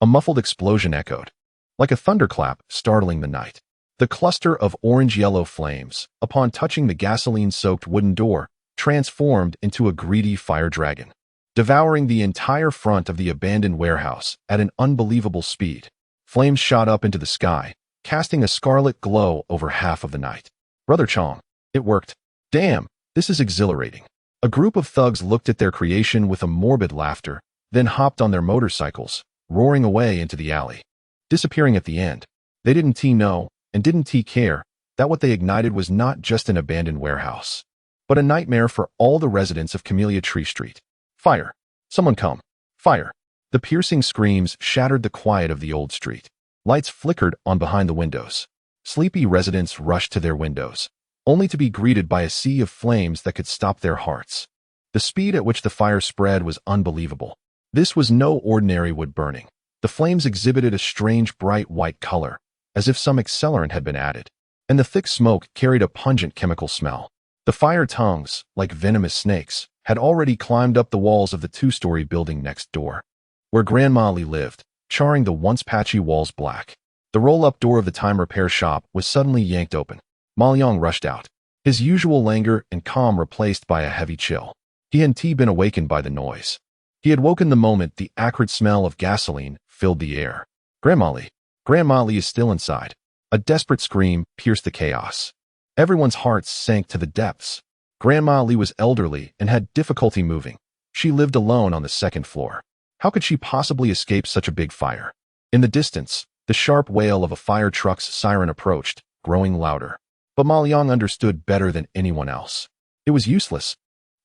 A muffled explosion echoed, like a thunderclap, startling the night. The cluster of orange-yellow flames, upon touching the gasoline-soaked wooden door, transformed into a greedy fire dragon, devouring the entire front of the abandoned warehouse at an unbelievable speed. Flames shot up into the sky, casting a scarlet glow over half of the night. Brother Chong, it worked. Damn, this is exhilarating. A group of thugs looked at their creation with a morbid laughter, then hopped on their motorcycles, roaring away into the alley. Disappearing at the end, they didn't know, and didn't care, that what they ignited was not just an abandoned warehouse, but a nightmare for all the residents of Camellia Tree Street. Fire! Someone come! Fire! The piercing screams shattered the quiet of the old street. Lights flickered on behind the windows. Sleepy residents rushed to their windows, only to be greeted by a sea of flames that could stop their hearts. The speed at which the fire spread was unbelievable. This was no ordinary wood burning. The flames exhibited a strange bright white color, as if some accelerant had been added, and the thick smoke carried a pungent chemical smell. The fire tongues, like venomous snakes, had already climbed up the walls of the two-story building next door, where Grandma Lee lived, charring the once patchy walls black. The roll-up door of the time repair shop was suddenly yanked open. Ma Liang rushed out, his usual languor and calm replaced by a heavy chill. He hadn't been awakened by the noise. He had woken the moment the acrid smell of gasoline filled the air. Grandma Lee is still inside. A desperate scream pierced the chaos. Everyone's hearts sank to the depths. Grandma Lee was elderly and had difficulty moving. She lived alone on the second floor. How could she possibly escape such a big fire? In the distance, the sharp wail of a fire truck's siren approached, growing louder. But Ma Liang understood better than anyone else. It was useless.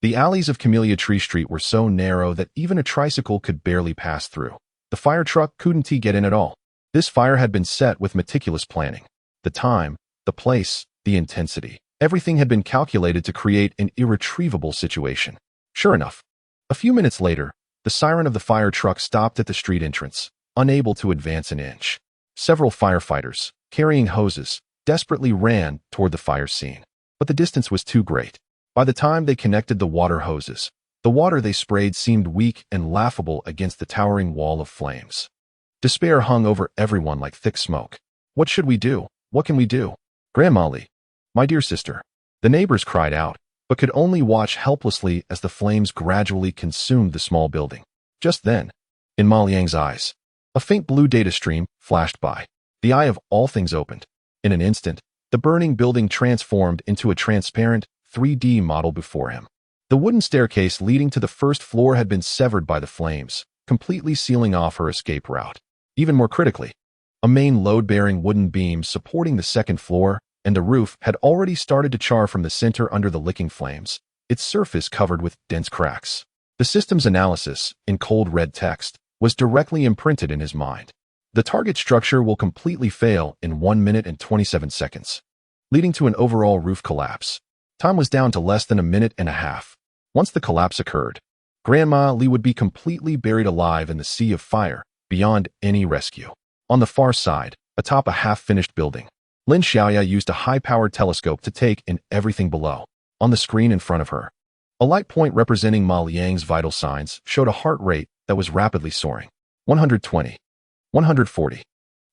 The alleys of Camellia Tree Street were so narrow that even a tricycle could barely pass through. The fire truck couldn't get in at all. This fire had been set with meticulous planning. The time, the place, the intensity. Everything had been calculated to create an irretrievable situation. Sure enough, a few minutes later, the siren of the fire truck stopped at the street entrance, unable to advance an inch. Several firefighters, carrying hoses, desperately ran toward the fire scene. But the distance was too great. By the time they connected the water hoses, the water they sprayed seemed weak and laughable against the towering wall of flames. Despair hung over everyone like thick smoke. What should we do? What can we do? Grandma Lee, my dear sister. The neighbors cried out, but could only watch helplessly as the flames gradually consumed the small building. Just then, in Ma Liang's eyes, a faint blue data stream flashed by. The eye of all things opened. In an instant, the burning building transformed into a transparent, 3D model before him. The wooden staircase leading to the first floor had been severed by the flames, completely sealing off her escape route. Even more critically, a main load-bearing wooden beam supporting the second floor and the roof had already started to char from the center under the licking flames, its surface covered with dense cracks. The system's analysis, in cold red text, was directly imprinted in his mind. The target structure will completely fail in 1 minute and 27 seconds, leading to an overall roof collapse. Time was down to less than a minute and a half. Once the collapse occurred, Grandma Lee would be completely buried alive in the sea of fire, beyond any rescue. On the far side, atop a half-finished building, Lin Xiaoya used a high-powered telescope to take in everything below. On the screen in front of her, a light point representing Ma Liang's vital signs showed a heart rate that was rapidly soaring. 120, 140,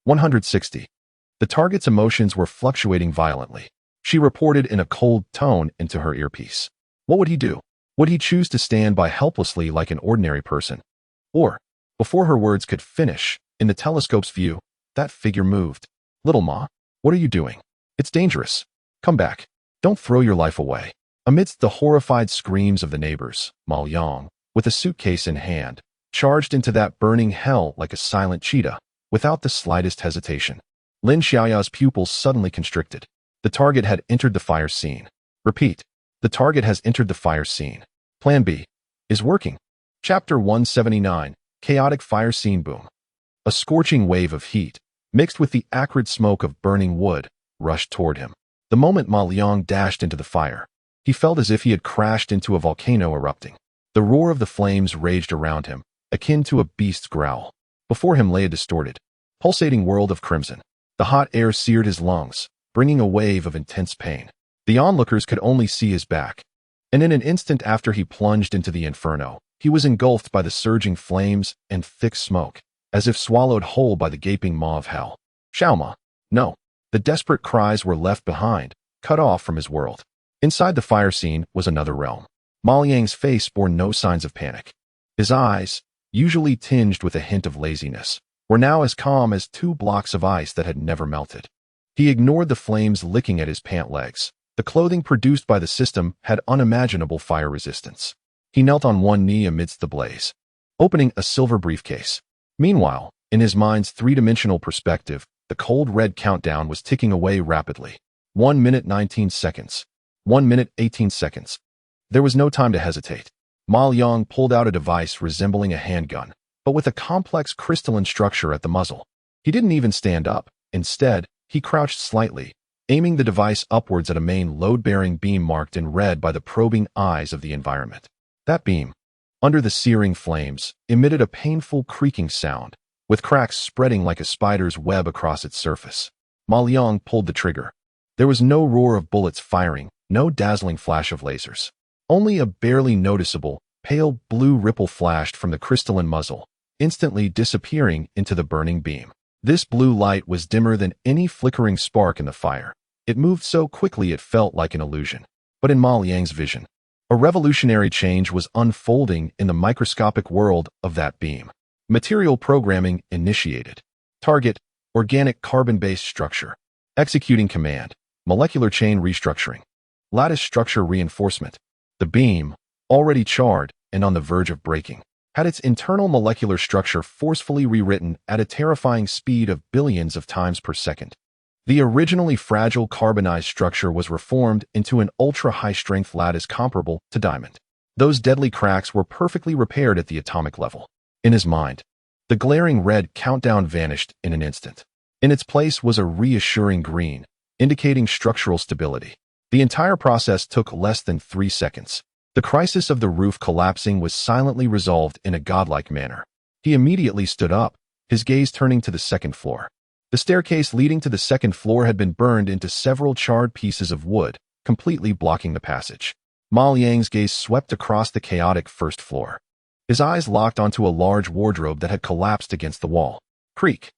160. The target's emotions were fluctuating violently. She reported in a cold tone into her earpiece. What would he do? Would he choose to stand by helplessly like an ordinary person? Or, before her words could finish, in the telescope's view, that figure moved. Little Ma, what are you doing? It's dangerous. Come back. Don't throw your life away. Amidst the horrified screams of the neighbors, Ma Liang, with a suitcase in hand, charged into that burning hell like a silent cheetah, without the slightest hesitation. Lin Xiaoya's pupils suddenly constricted. The target had entered the fire scene. Repeat. The target has entered the fire scene. Plan B is working. Chapter 179, Chaotic Fire Scene Boom. A scorching wave of heat, mixed with the acrid smoke of burning wood, rushed toward him. The moment Ma Liang dashed into the fire, he felt as if he had crashed into a volcano erupting. The roar of the flames raged around him, akin to a beast's growl. Before him lay a distorted, pulsating world of crimson. The hot air seared his lungs, bringing a wave of intense pain. The onlookers could only see his back, and in an instant after he plunged into the inferno, he was engulfed by the surging flames and thick smoke. as if swallowed whole by the gaping maw of hell. Xiaoma. No. The desperate cries were left behind, cut off from his world. Inside the fire scene was another realm. Ma Liang's face bore no signs of panic. His eyes, usually tinged with a hint of laziness, were now as calm as 2 blocks of ice that had never melted. He ignored the flames licking at his pant legs. The clothing produced by the system had unimaginable fire resistance. He knelt on one knee amidst the blaze, opening a silver briefcase. Meanwhile, in his mind's 3-dimensional perspective, the cold red countdown was ticking away rapidly. 1 minute 19 seconds. 1 minute 18 seconds. There was no time to hesitate. Ma Liang pulled out a device resembling a handgun, but with a complex crystalline structure at the muzzle. He didn't even stand up. Instead, he crouched slightly, aiming the device upwards at a main load-bearing beam marked in red by the probing eyes of the environment. That beam, under the searing flames, emitted a painful creaking sound, with cracks spreading like a spider's web across its surface. Ma Liang pulled the trigger. There was no roar of bullets firing, no dazzling flash of lasers. Only a barely noticeable, pale blue ripple flashed from the crystalline muzzle, instantly disappearing into the burning beam. This blue light was dimmer than any flickering spark in the fire. It moved so quickly it felt like an illusion. But in Ma Liang's vision, a revolutionary change was unfolding in the microscopic world of that beam. Material programming initiated. Target, organic carbon-based structure. Executing command, molecular chain restructuring. Lattice structure reinforcement. The beam, already charred and on the verge of breaking, had its internal molecular structure forcefully rewritten at a terrifying speed of billions of times per second. The originally fragile carbonized structure was reformed into an ultra-high-strength lattice comparable to diamond. Those deadly cracks were perfectly repaired at the atomic level. In his mind, the glaring red countdown vanished in an instant. In its place was a reassuring green, indicating structural stability. The entire process took less than 3 seconds. The crisis of the roof collapsing was silently resolved in a godlike manner. He immediately stood up, his gaze turning to the second floor. The staircase leading to the second floor had been burned into several charred pieces of wood, completely blocking the passage. Ma Liang's gaze swept across the chaotic first floor. His eyes locked onto a large wardrobe that had collapsed against the wall. Creak.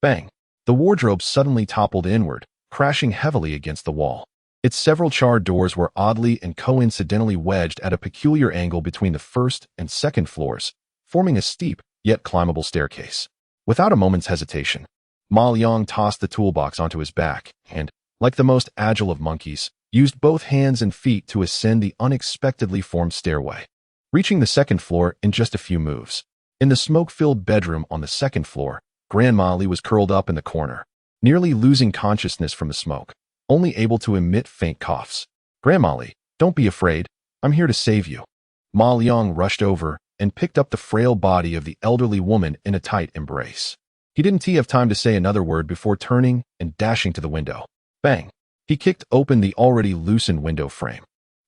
Bang. The wardrobe suddenly toppled inward, crashing heavily against the wall. Its several charred doors were oddly and coincidentally wedged at a peculiar angle between the first and second floors, forming a steep, yet climbable staircase. Without a moment's hesitation, Ma Liang tossed the toolbox onto his back and, like the most agile of monkeys, used both hands and feet to ascend the unexpectedly formed stairway, reaching the second floor in just a few moves. In the smoke-filled bedroom on the second floor, Grandma Li was curled up in the corner, nearly losing consciousness from the smoke, only able to emit faint coughs. Grandma Li, don't be afraid. I'm here to save you. Ma Liang rushed over and picked up the frail body of the elderly woman in a tight embrace. He didn't have time to say another word before turning and dashing to the window. Bang! He kicked open the already loosened window frame.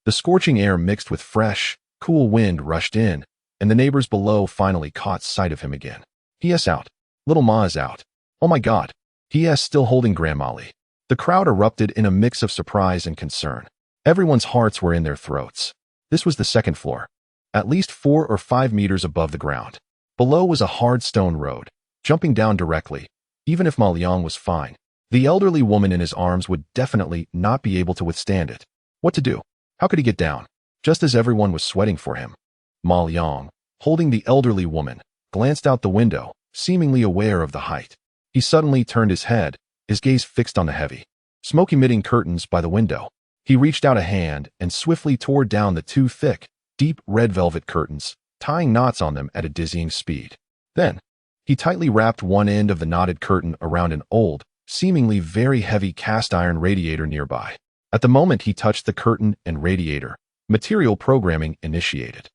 The scorching air mixed with fresh, cool wind rushed in, and the neighbors below finally caught sight of him again. P.S. out. Little Ma is out. Oh my God. P.S. still holding Grandma Li. The crowd erupted in a mix of surprise and concern. Everyone's hearts were in their throats. This was the second floor, at least 4 or 5 meters above the ground. Below was a hard stone road, jumping down directly. Even if Ma Liang was fine, the elderly woman in his arms would definitely not be able to withstand it. What to do? How could he get down? Just as everyone was sweating for him, Ma Liang, holding the elderly woman, glanced out the window, seemingly aware of the height. He suddenly turned his head, his gaze fixed on the heavy, smoke-emitting curtains by the window. He reached out a hand and swiftly tore down the 2 thick, deep red velvet curtains, tying knots on them at a dizzying speed. Then, he tightly wrapped one end of the knotted curtain around an old, seemingly very heavy cast-iron radiator nearby. At the moment he touched the curtain and radiator, material programming initiated.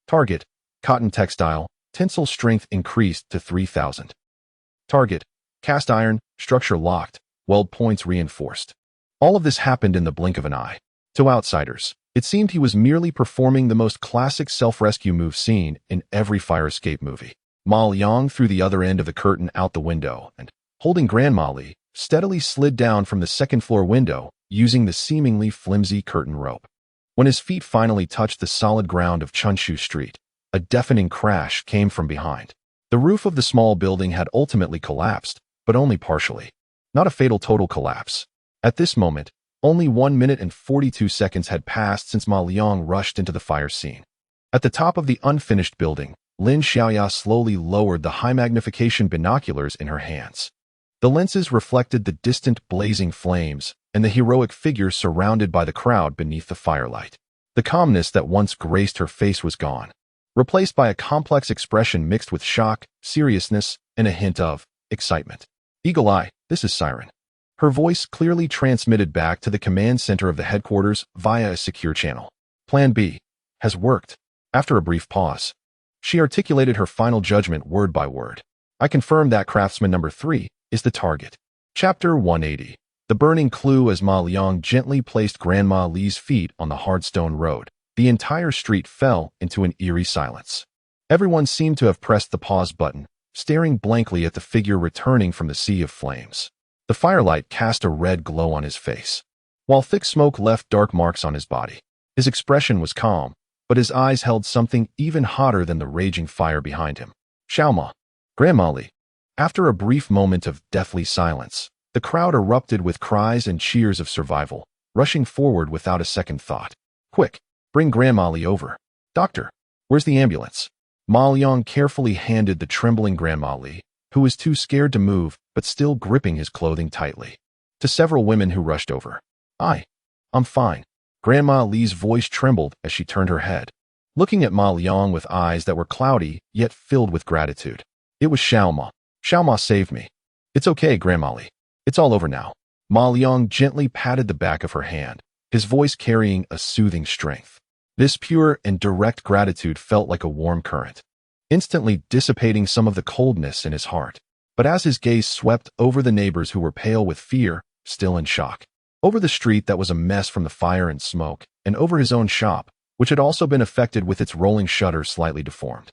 Target, cotton textile, tensile strength increased to 3,000. Target, cast iron, structure locked, weld points reinforced. All of this happened in the blink of an eye. To outsiders, it seemed he was merely performing the most classic self-rescue move seen in every fire escape movie. Ma Liang threw the other end of the curtain out the window and, holding Grandma Li, steadily slid down from the second-floor window using the seemingly flimsy curtain rope. When his feet finally touched the solid ground of Chunshu Street, a deafening crash came from behind. The roof of the small building had ultimately collapsed, but only partially. Not a fatal total collapse. At this moment, only 1 minute and 42 seconds had passed since Ma Liang rushed into the fire scene. At the top of the unfinished building, Lin Xiaoya slowly lowered the high-magnification binoculars in her hands. The lenses reflected the distant blazing flames and the heroic figure surrounded by the crowd beneath the firelight. The calmness that once graced her face was gone, replaced by a complex expression mixed with shock, seriousness, and a hint of excitement. Eagle Eye, this is Siren. Her voice clearly transmitted back to the command center of the headquarters via a secure channel. Plan B has worked. After a brief pause, she articulated her final judgment word by word. I confirm that craftsman number 3 is the target. Chapter 180. The burning clue. As Ma Liang gently placed Grandma Li's feet on the hard stone road, the entire street fell into an eerie silence. Everyone seemed to have pressed the pause button, staring blankly at the figure returning from the sea of flames. The firelight cast a red glow on his face, while thick smoke left dark marks on his body. His expression was calm, but his eyes held something even hotter than the raging fire behind him. Xiaoma, Grandma Li. After a brief moment of deathly silence, the crowd erupted with cries and cheers of survival, rushing forward without a second thought. Quick, bring Grandma Li over. Doctor, where's the ambulance? Ma Liang carefully handed the trembling Grandma Li, who was too scared to move but still gripping his clothing tightly, to several women who rushed over. I'm fine. Grandma Li's voice trembled as she turned her head, looking at Ma Liang with eyes that were cloudy yet filled with gratitude. It was Xiaoma. Xiaoma saved me. It's okay, Grandma Li. It's all over now. Ma Liang gently patted the back of her hand, his voice carrying a soothing strength. This pure and direct gratitude felt like a warm current, instantly dissipating some of the coldness in his heart. But as his gaze swept over the neighbors who were pale with fear, still in shock, over the street that was a mess from the fire and smoke, and over his own shop, which had also been affected with its rolling shutters slightly deformed,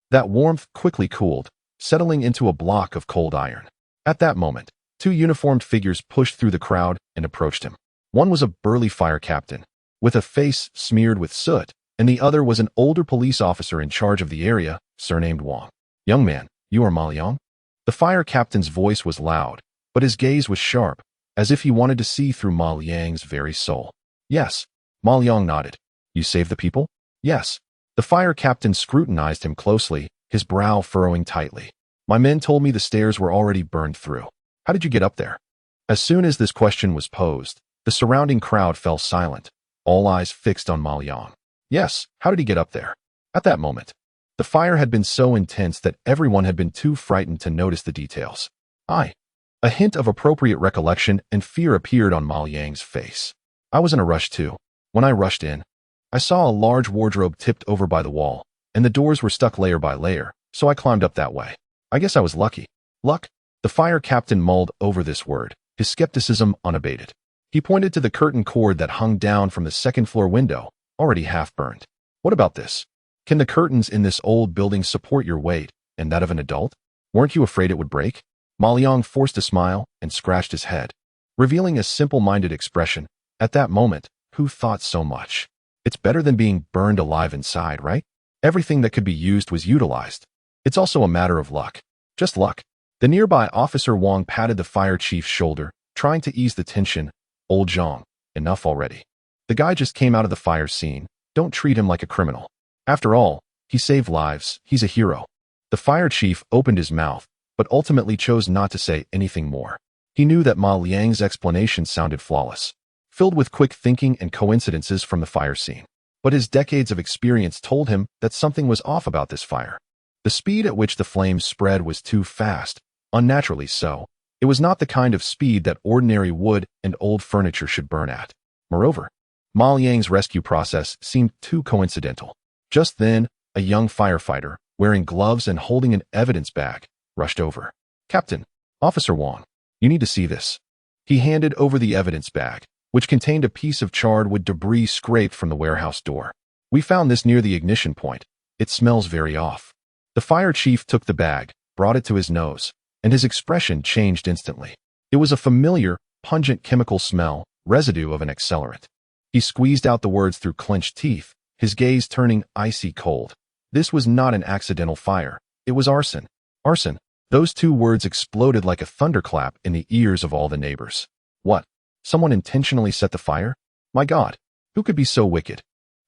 that warmth quickly cooled, settling into a block of cold iron. At that moment, 2 uniformed figures pushed through the crowd and approached him. One was a burly fire captain, with a face smeared with soot, and the other was an older police officer in charge of the area, surnamed Wang. Young man, you are Ma Liang? The fire captain's voice was loud, but his gaze was sharp, as if he wanted to see through Ma Liang's very soul. Yes. Ma Liang nodded. You saved the people? Yes. The fire captain scrutinized him closely, his brow furrowing tightly. My men told me the stairs were already burned through. How did you get up there? As soon as this question was posed, the surrounding crowd fell silent, all eyes fixed on Ma Liang. Yes, how did he get up there? At that moment, the fire had been so intense that everyone had been too frightened to notice the details. A hint of appropriate recollection and fear appeared on Ma Liang's face. I was in a rush too. When I rushed in, I saw a large wardrobe tipped over by the wall, and the doors were stuck layer by layer, so I climbed up that way. I guess I was lucky. Luck? The fire captain mulled over this word, his skepticism unabated. He pointed to the curtain cord that hung down from the second-floor window, already half-burned. What about this? Can the curtains in this old building support your weight and that of an adult? Weren't you afraid it would break? Ma Liang forced a smile and scratched his head, revealing a simple-minded expression. At that moment, who thought so much? It's better than being burned alive inside, right? Everything that could be used was utilized. It's also a matter of luck. Just luck. The nearby officer Wang patted the fire chief's shoulder, trying to ease the tension. Old Zhang, enough already. The guy just came out of the fire scene. Don't treat him like a criminal. After all, he saved lives. He's a hero. The fire chief opened his mouth, but ultimately chose not to say anything more. He knew that Ma Liang's explanation sounded flawless, filled with quick thinking and coincidences from the fire scene. But his decades of experience told him that something was off about this fire. The speed at which the flames spread was too fast, unnaturally so. It was not the kind of speed that ordinary wood and old furniture should burn at. Moreover, Ma Liang's rescue process seemed too coincidental. Just then, a young firefighter, wearing gloves and holding an evidence bag, rushed over. Captain, Officer Wang, you need to see this. He handed over the evidence bag, which contained a piece of charred wood debris scraped from the warehouse door. We found this near the ignition point. It smells very off. The fire chief took the bag, brought it to his nose, and his expression changed instantly. It was a familiar, pungent chemical smell, residue of an accelerant. He squeezed out the words through clenched teeth, his gaze turning icy cold. This was not an accidental fire. It was arson. Arson. Those two words exploded like a thunderclap in the ears of all the neighbors. What? Someone intentionally set the fire? My God, who could be so wicked?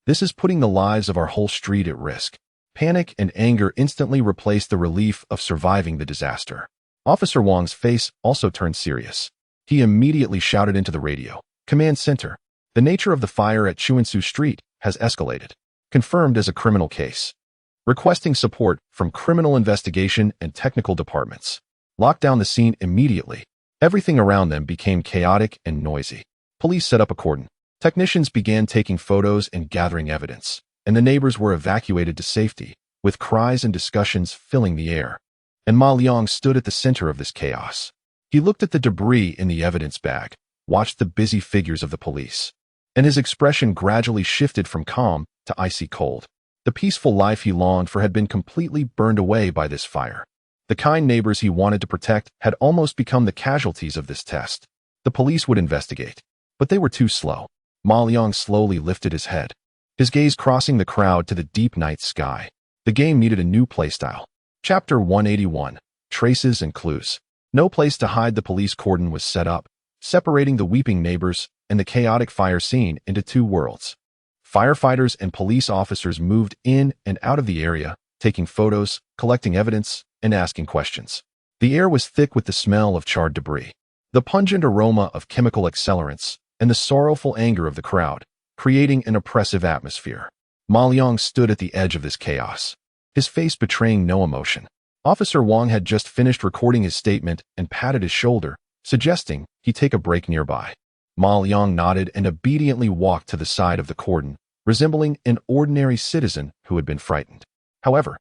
This is putting the lives of our whole street at risk. Panic and anger instantly replaced the relief of surviving the disaster. Officer Wong's face also turned serious. He immediately shouted into the radio. Command Center. The nature of the fire at Chuansu Street has escalated. Confirmed as a criminal case. Requesting support from criminal investigation and technical departments. Locked down the scene immediately. Everything around them became chaotic and noisy. Police set up a cordon. Technicians began taking photos and gathering evidence, and the neighbors were evacuated to safety, with cries and discussions filling the air. And Ma Liang stood at the center of this chaos. He looked at the debris in the evidence bag, watched the busy figures of the police, and his expression gradually shifted from calm to icy cold. The peaceful life he longed for had been completely burned away by this fire. The kind neighbors he wanted to protect had almost become the casualties of this test. The police would investigate, but they were too slow. Ma Liang slowly lifted his head, his gaze crossing the crowd to the deep night sky. The game needed a new playstyle. Chapter 181. Traces and Clues. No place to hide. The police cordon was set up, separating the weeping neighbors and the chaotic fire scene into two worlds. Firefighters and police officers moved in and out of the area, taking photos, collecting evidence, and asking questions. The air was thick with the smell of charred debris, the pungent aroma of chemical accelerants, and the sorrowful anger of the crowd, creating an oppressive atmosphere. Ma Liang stood at the edge of this chaos, his face betraying no emotion. Officer Wong had just finished recording his statement and patted his shoulder, suggesting he take a break nearby. Ma Liang nodded and obediently walked to the side of the cordon, resembling an ordinary citizen who had been frightened. However,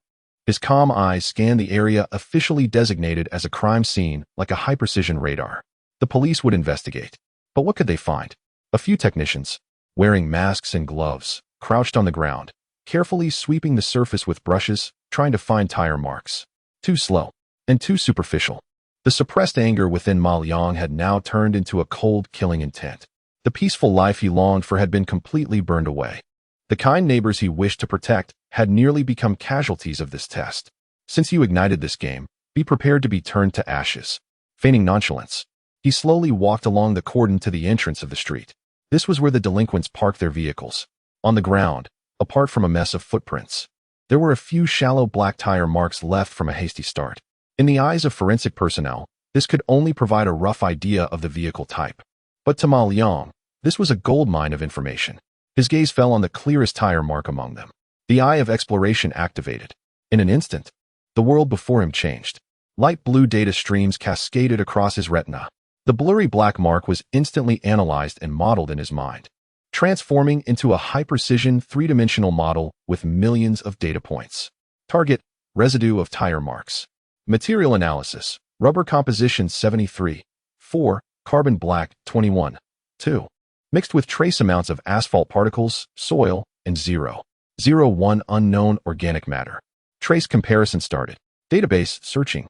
his calm eyes scanned the area officially designated as a crime scene like a high-precision radar. The police would investigate. But what could they find? A few technicians, wearing masks and gloves, crouched on the ground, carefully sweeping the surface with brushes, trying to find tire marks. Too slow and too superficial. The suppressed anger within Ma Liang had now turned into a cold, killing intent. The peaceful life he longed for had been completely burned away. The kind neighbors he wished to protect had nearly become casualties of this test. Since you ignited this game, be prepared to be turned to ashes. Feigning nonchalance, he slowly walked along the cordon to the entrance of the street. This was where the delinquents parked their vehicles. On the ground, apart from a mess of footprints, there were a few shallow black tire marks left from a hasty start. In the eyes of forensic personnel, this could only provide a rough idea of the vehicle type. But to Ma Liang, this was a goldmine of information. His gaze fell on the clearest tire mark among them. The eye of exploration activated. In an instant, the world before him changed. Light blue data streams cascaded across his retina. The blurry black mark was instantly analyzed and modeled in his mind, transforming into a high-precision three-dimensional model with millions of data points. Target: residue of tire marks. Material analysis: rubber composition 73, 4, carbon black 21, 2. Mixed with trace amounts of asphalt particles, soil, and 0.01 unknown organic matter. Trace comparison started. Database searching.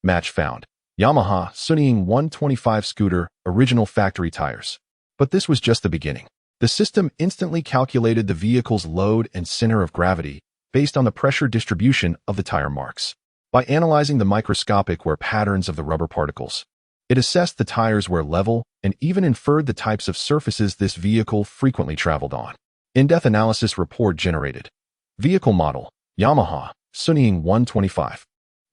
Match found. Yamaha Sunying 125 scooter, original factory tires. But this was just the beginning. The system instantly calculated the vehicle's load and center of gravity based on the pressure distribution of the tire marks. By analyzing the microscopic wear patterns of the rubber particles, it assessed the tires' wear level and even inferred the types of surfaces this vehicle frequently traveled on. In-depth analysis report generated. Vehicle model: Yamaha Sunying 125.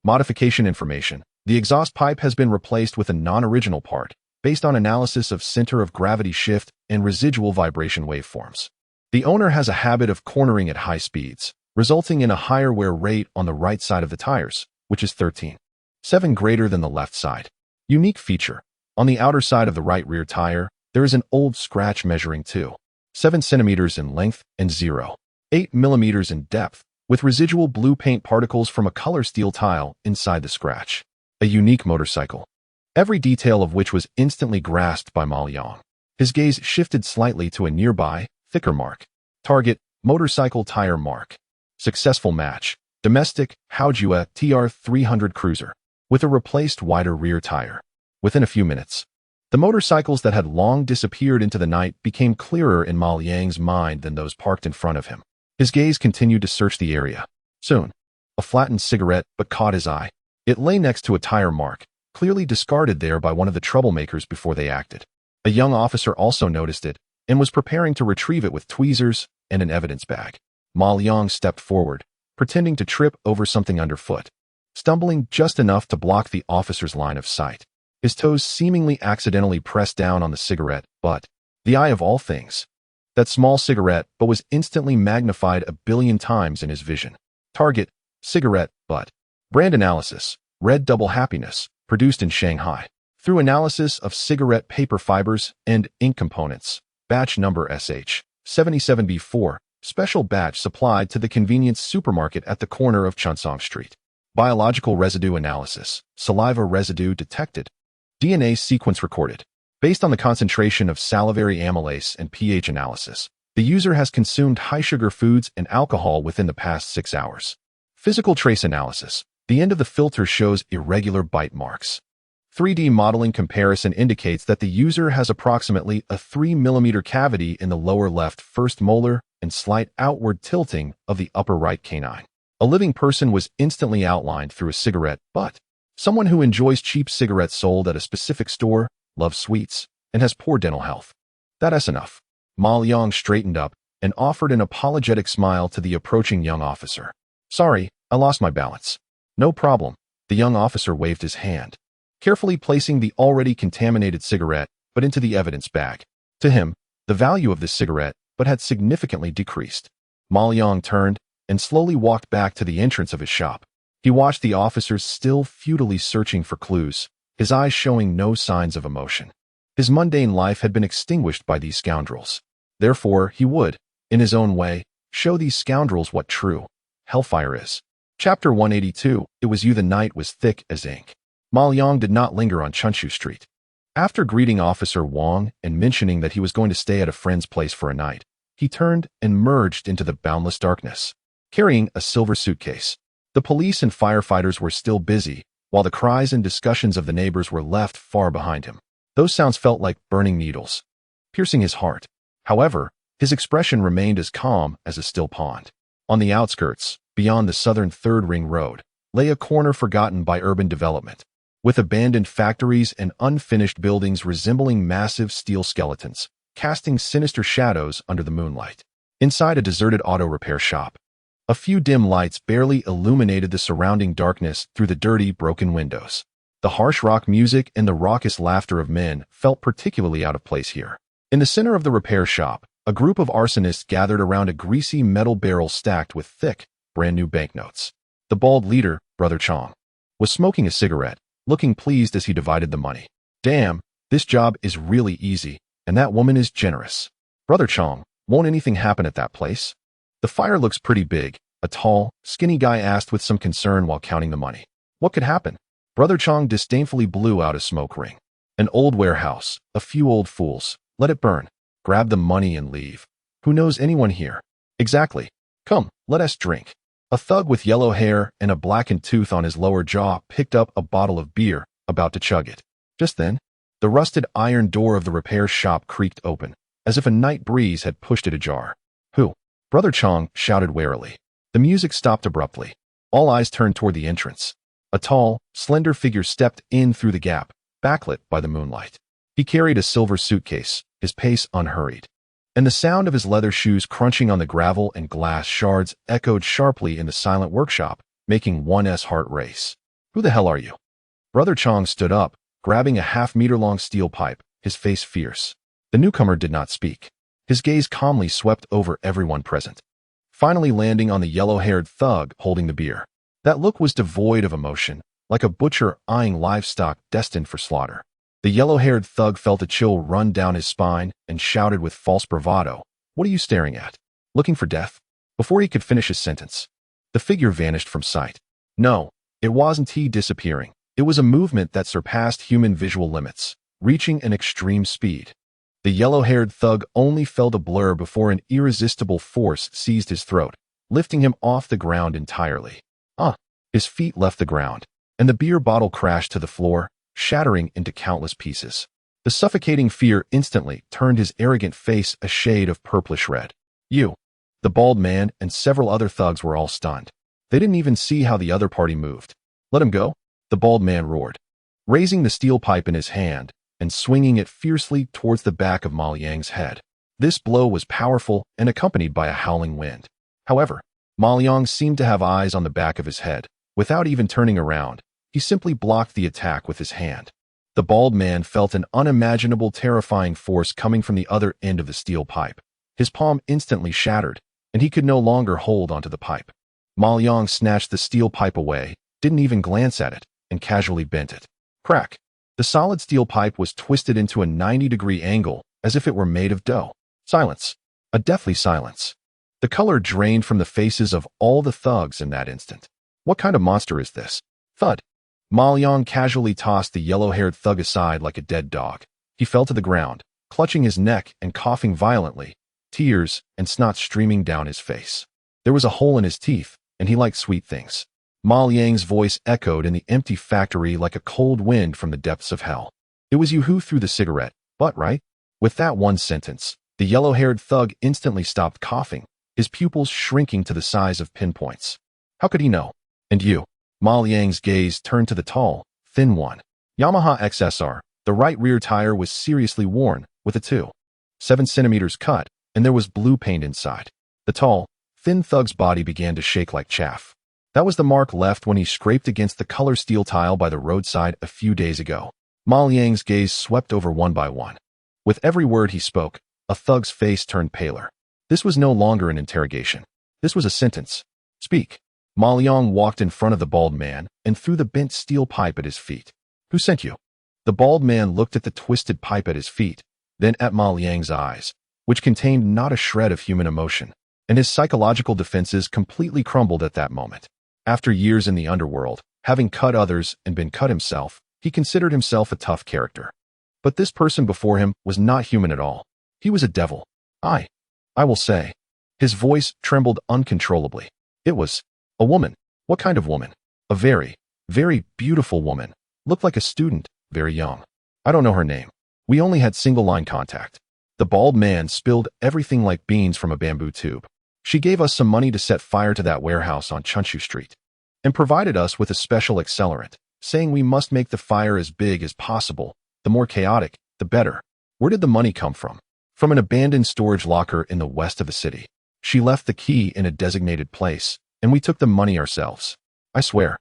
Modification information: the exhaust pipe has been replaced with a non-original part, based on analysis of center of gravity shift and residual vibration waveforms. The owner has a habit of cornering at high speeds, resulting in a higher wear rate on the right side of the tires, which is 13.7 greater than the left side. Unique feature: on the outer side of the right rear tire, there is an old scratch measuring 2.7 centimeters in length and 0.8 millimeters in depth, with residual blue paint particles from a color steel tile inside the scratch. A unique motorcycle, every detail of which was instantly grasped by Ma Liang. His gaze shifted slightly to a nearby, thicker mark. Target: motorcycle tire mark. Successful match: domestic Haojue TR300 cruiser, with a replaced wider rear tire. Within a few minutes, the motorcycles that had long disappeared into the night became clearer in Ma Liang's mind than those parked in front of him. His gaze continued to search the area. Soon, a flattened cigarette but caught his eye. It lay next to a tire mark, clearly discarded there by one of the troublemakers before they acted. A young officer also noticed it and was preparing to retrieve it with tweezers and an evidence bag. Ma Liang stepped forward, pretending to trip over something underfoot, stumbling just enough to block the officer's line of sight. His toes seemingly accidentally pressed down on the cigarette butt. The eye of all things. That small cigarette butt was instantly magnified 1 billion times in his vision. Target, cigarette butt. Brand analysis, red double happiness, produced in Shanghai. Through analysis of cigarette paper fibers and ink components. Batch number SH77B4, special batch supplied to the convenience supermarket at the corner of Chunsong Street. Biological residue analysis, saliva residue detected. DNA sequence recorded. Based on the concentration of salivary amylase and pH analysis, the user has consumed high-sugar foods and alcohol within the past 6 hours. Physical trace analysis. The end of the filter shows irregular bite marks. 3D modeling comparison indicates that the user has approximately a 3 mm cavity in the lower left first molar and slight outward tilting of the upper right canine. A living person was instantly outlined through a cigarette butt. Someone who enjoys cheap cigarettes sold at a specific store, loves sweets, and has poor dental health. That's enough. Ma Liang straightened up and offered an apologetic smile to the approaching young officer. Sorry, I lost my balance. No problem. The young officer waved his hand, carefully placing the already contaminated cigarette butt into the evidence bag. To him, the value of this cigarette butt had significantly decreased. Ma Liang turned and slowly walked back to the entrance of his shop. He watched the officers still futilely searching for clues, his eyes showing no signs of emotion. His mundane life had been extinguished by these scoundrels. Therefore, he would, in his own way, show these scoundrels what true hellfire is. Chapter 182. It was you. The night was thick as ink. Ma Liang did not linger on Chunshu Street. After greeting Officer Wang and mentioning that he was going to stay at a friend's place for a night, he turned and merged into the boundless darkness, carrying a silver suitcase. The police and firefighters were still busy, while the cries and discussions of the neighbors were left far behind him. Those sounds felt like burning needles, piercing his heart. However, his expression remained as calm as a still pond. On the outskirts, beyond the southern Third Ring Road, lay a corner forgotten by urban development, with abandoned factories and unfinished buildings resembling massive steel skeletons, casting sinister shadows under the moonlight. Inside a deserted auto repair shop, a few dim lights barely illuminated the surrounding darkness through the dirty, broken windows. The harsh rock music and the raucous laughter of men felt particularly out of place here. In the center of the repair shop, a group of arsonists gathered around a greasy metal barrel stacked with thick, brand-new banknotes. The bald leader, Brother Chong, was smoking a cigarette, looking pleased as he divided the money. Damn, this job is really easy, and that woman is generous. Brother Chong, won't anything happen at that place? The fire looks pretty big, a tall, skinny guy asked with some concern while counting the money. What could happen? Brother Chong disdainfully blew out a smoke ring. An old warehouse, a few old fools. Let it burn. Grab the money and leave. Who knows anyone here? Exactly. Come, let us drink. A thug with yellow hair and a blackened tooth on his lower jaw picked up a bottle of beer, about to chug it. Just then, the rusted iron door of the repair shop creaked open, as if a night breeze had pushed it ajar. Who? Brother Chong shouted warily. The music stopped abruptly. All eyes turned toward the entrance. A tall, slender figure stepped in through the gap, backlit by the moonlight. He carried a silver suitcase, his pace unhurried, and the sound of his leather shoes crunching on the gravel and glass shards echoed sharply in the silent workshop, making one's heart race. Who the hell are you? Brother Chong stood up, grabbing a half-meter-long steel pipe, his face fierce. The newcomer did not speak. His gaze calmly swept over everyone present, finally landing on the yellow-haired thug holding the beer. That look was devoid of emotion, like a butcher eyeing livestock destined for slaughter. The yellow-haired thug felt a chill run down his spine and shouted with false bravado, "What are you staring at? Looking for death?" Before he could finish his sentence, the figure vanished from sight. No, it wasn't he disappearing. It was a movement that surpassed human visual limits, reaching an extreme speed. The yellow-haired thug only felt a blur before an irresistible force seized his throat, lifting him off the ground entirely. His feet left the ground, and the beer bottle crashed to the floor, shattering into countless pieces. The suffocating fear instantly turned his arrogant face a shade of purplish red. You. The bald man and several other thugs were all stunned. They didn't even see how the other party moved. Let him go? the bald man roared, raising the steel pipe in his hand and swinging it fiercely towards the back of Ma Liang's head. This blow was powerful and accompanied by a howling wind. However, Ma Liang seemed to have eyes on the back of his head. Without even turning around, he simply blocked the attack with his hand. The bald man felt an unimaginable terrifying force coming from the other end of the steel pipe. His palm instantly shattered, and he could no longer hold onto the pipe. Ma Liang snatched the steel pipe away, didn't even glance at it, and casually bent it. Crack! The solid steel pipe was twisted into a 90-degree angle, as if it were made of dough. Silence. A deathly silence. The color drained from the faces of all the thugs in that instant. What kind of monster is this? Thud. Ma Liang casually tossed the yellow-haired thug aside like a dead dog. He fell to the ground, clutching his neck and coughing violently, tears and snot streaming down his face. There was a hole in his teeth, and he liked sweet things. Ma Liang's voice echoed in the empty factory like a cold wind from the depths of hell. It was you who threw the cigarette, but right? With that one sentence, the yellow-haired thug instantly stopped coughing, his pupils shrinking to the size of pinpoints. How could he know? And you? Ma Liang's gaze turned to the tall, thin one. Yamaha XSR, the right rear tire was seriously worn, with a 2.7 centimeters cut, and there was blue paint inside. The tall, thin thug's body began to shake like chaff. That was the mark left when he scraped against the color steel tile by the roadside a few days ago. Ma Liang's gaze swept over one by one. With every word he spoke, a thug's face turned paler. This was no longer an interrogation. This was a sentence. Speak. Ma Liang walked in front of the bald man and threw the bent steel pipe at his feet. Who sent you? The bald man looked at the twisted pipe at his feet, then at Ma Liang's eyes, which contained not a shred of human emotion, and his psychological defenses completely crumbled at that moment. After years in the underworld, having cut others and been cut himself, he considered himself a tough character. But this person before him was not human at all. He was a devil. I will say. His voice trembled uncontrollably. It was a woman. What kind of woman? A very, very beautiful woman. Looked like a student, very young. I don't know her name. We only had single-line contact. The bald man spilled everything like beans from a bamboo tube. She gave us some money to set fire to that warehouse on Chunshu Street and provided us with a special accelerant, saying we must make the fire as big as possible. The more chaotic, the better. Where did the money come from? From an abandoned storage locker in the west of the city. She left the key in a designated place, and we took the money ourselves. I swear.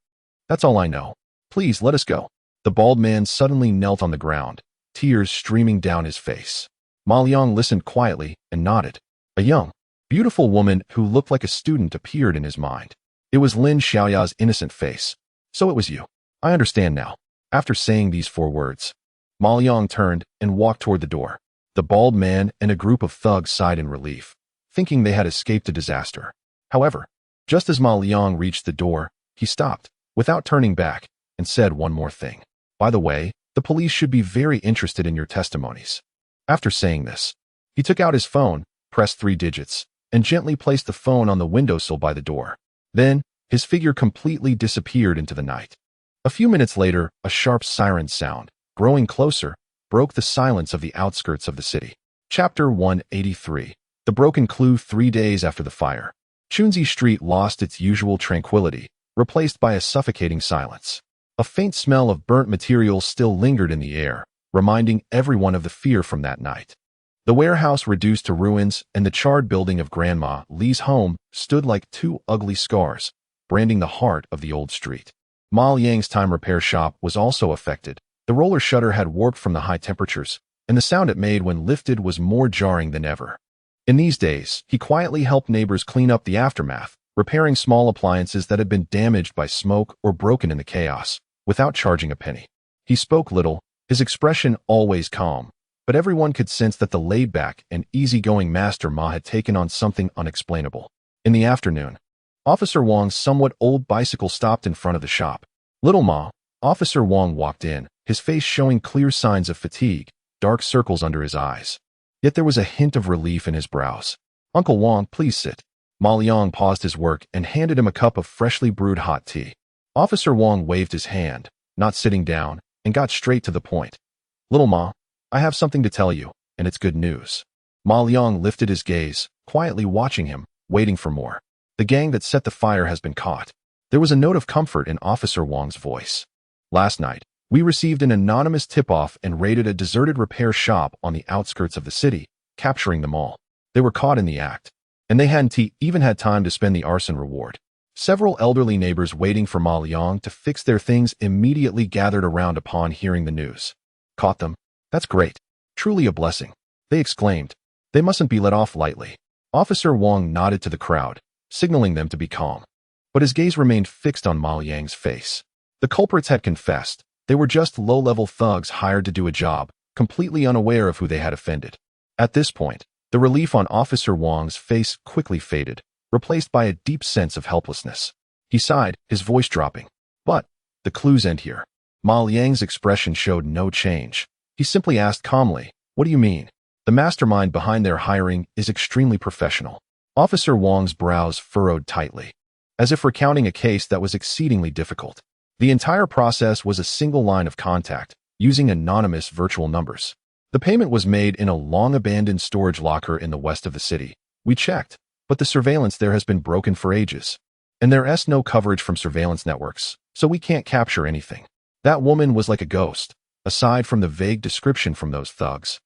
That's all I know. Please let us go. The bald man suddenly knelt on the ground, tears streaming down his face. Ma Liang listened quietly and nodded. A young, beautiful woman who looked like a student appeared in his mind. It was Lin Xiaoya's innocent face. So it was you. I understand now. After saying these 4 words, Ma Liang turned and walked toward the door. The bald man and a group of thugs sighed in relief, thinking they had escaped a disaster. However, just as Ma Liang reached the door, he stopped, without turning back, and said one more thing. By the way, the police should be very interested in your testimonies. After saying this, he took out his phone, pressed 3 digits, and gently placed the phone on the windowsill by the door. Then, his figure completely disappeared into the night. A few minutes later, a sharp siren sound, growing closer, broke the silence of the outskirts of the city. Chapter 183. The Broken Clue. 3 days after the fire, Chunzi Street lost its usual tranquility, replaced by a suffocating silence. A faint smell of burnt material still lingered in the air, reminding everyone of the fear from that night. The warehouse reduced to ruins, and the charred building of Grandma Li's home stood like 2 ugly scars, branding the heart of the old street. Ma Liang's time repair shop was also affected. The roller shutter had warped from the high temperatures, and the sound it made when lifted was more jarring than ever. In these days, he quietly helped neighbors clean up the aftermath, repairing small appliances that had been damaged by smoke or broken in the chaos, without charging a penny. He spoke little, his expression always calm, but everyone could sense that the laid-back and easygoing Master Ma had taken on something unexplainable. In the afternoon, Officer Wong's somewhat old bicycle stopped in front of the shop. Little Ma, Officer Wong walked in, his face showing clear signs of fatigue, dark circles under his eyes. Yet there was a hint of relief in his brows. Uncle Wong, please sit. Ma Liang paused his work and handed him a cup of freshly brewed hot tea. Officer Wong waved his hand, not sitting down, and got straight to the point. Little Ma, I have something to tell you, and it's good news. Ma Liang lifted his gaze, quietly watching him, waiting for more. The gang that set the fire has been caught. There was a note of comfort in Officer Wong's voice. Last night, we received an anonymous tip-off and raided a deserted repair shop on the outskirts of the city, capturing them all. They were caught in the act, and they hadn't even had time to spend the arson reward. Several elderly neighbors waiting for Ma Liang to fix their things immediately gathered around upon hearing the news. Caught them? That's great. Truly a blessing, they exclaimed. They mustn't be let off lightly. Officer Wang nodded to the crowd, signaling them to be calm. But his gaze remained fixed on Ma Liang's face. The culprits had confessed. They were just low-level thugs hired to do a job, completely unaware of who they had offended. At this point, the relief on Officer Wang's face quickly faded, replaced by a deep sense of helplessness. He sighed, his voice dropping. But the clues end here. Ma Liang's expression showed no change. He simply asked calmly, "What do you mean?" The mastermind behind their hiring is extremely professional. Officer Wang's brows furrowed tightly, as if recounting a case that was exceedingly difficult. The entire process was a single line of contact, using anonymous virtual numbers. The payment was made in a long-abandoned storage locker in the west of the city. We checked, but the surveillance there has been broken for ages. And there's no coverage from surveillance networks, so we can't capture anything. That woman was like a ghost, aside from the vague description from those thugs.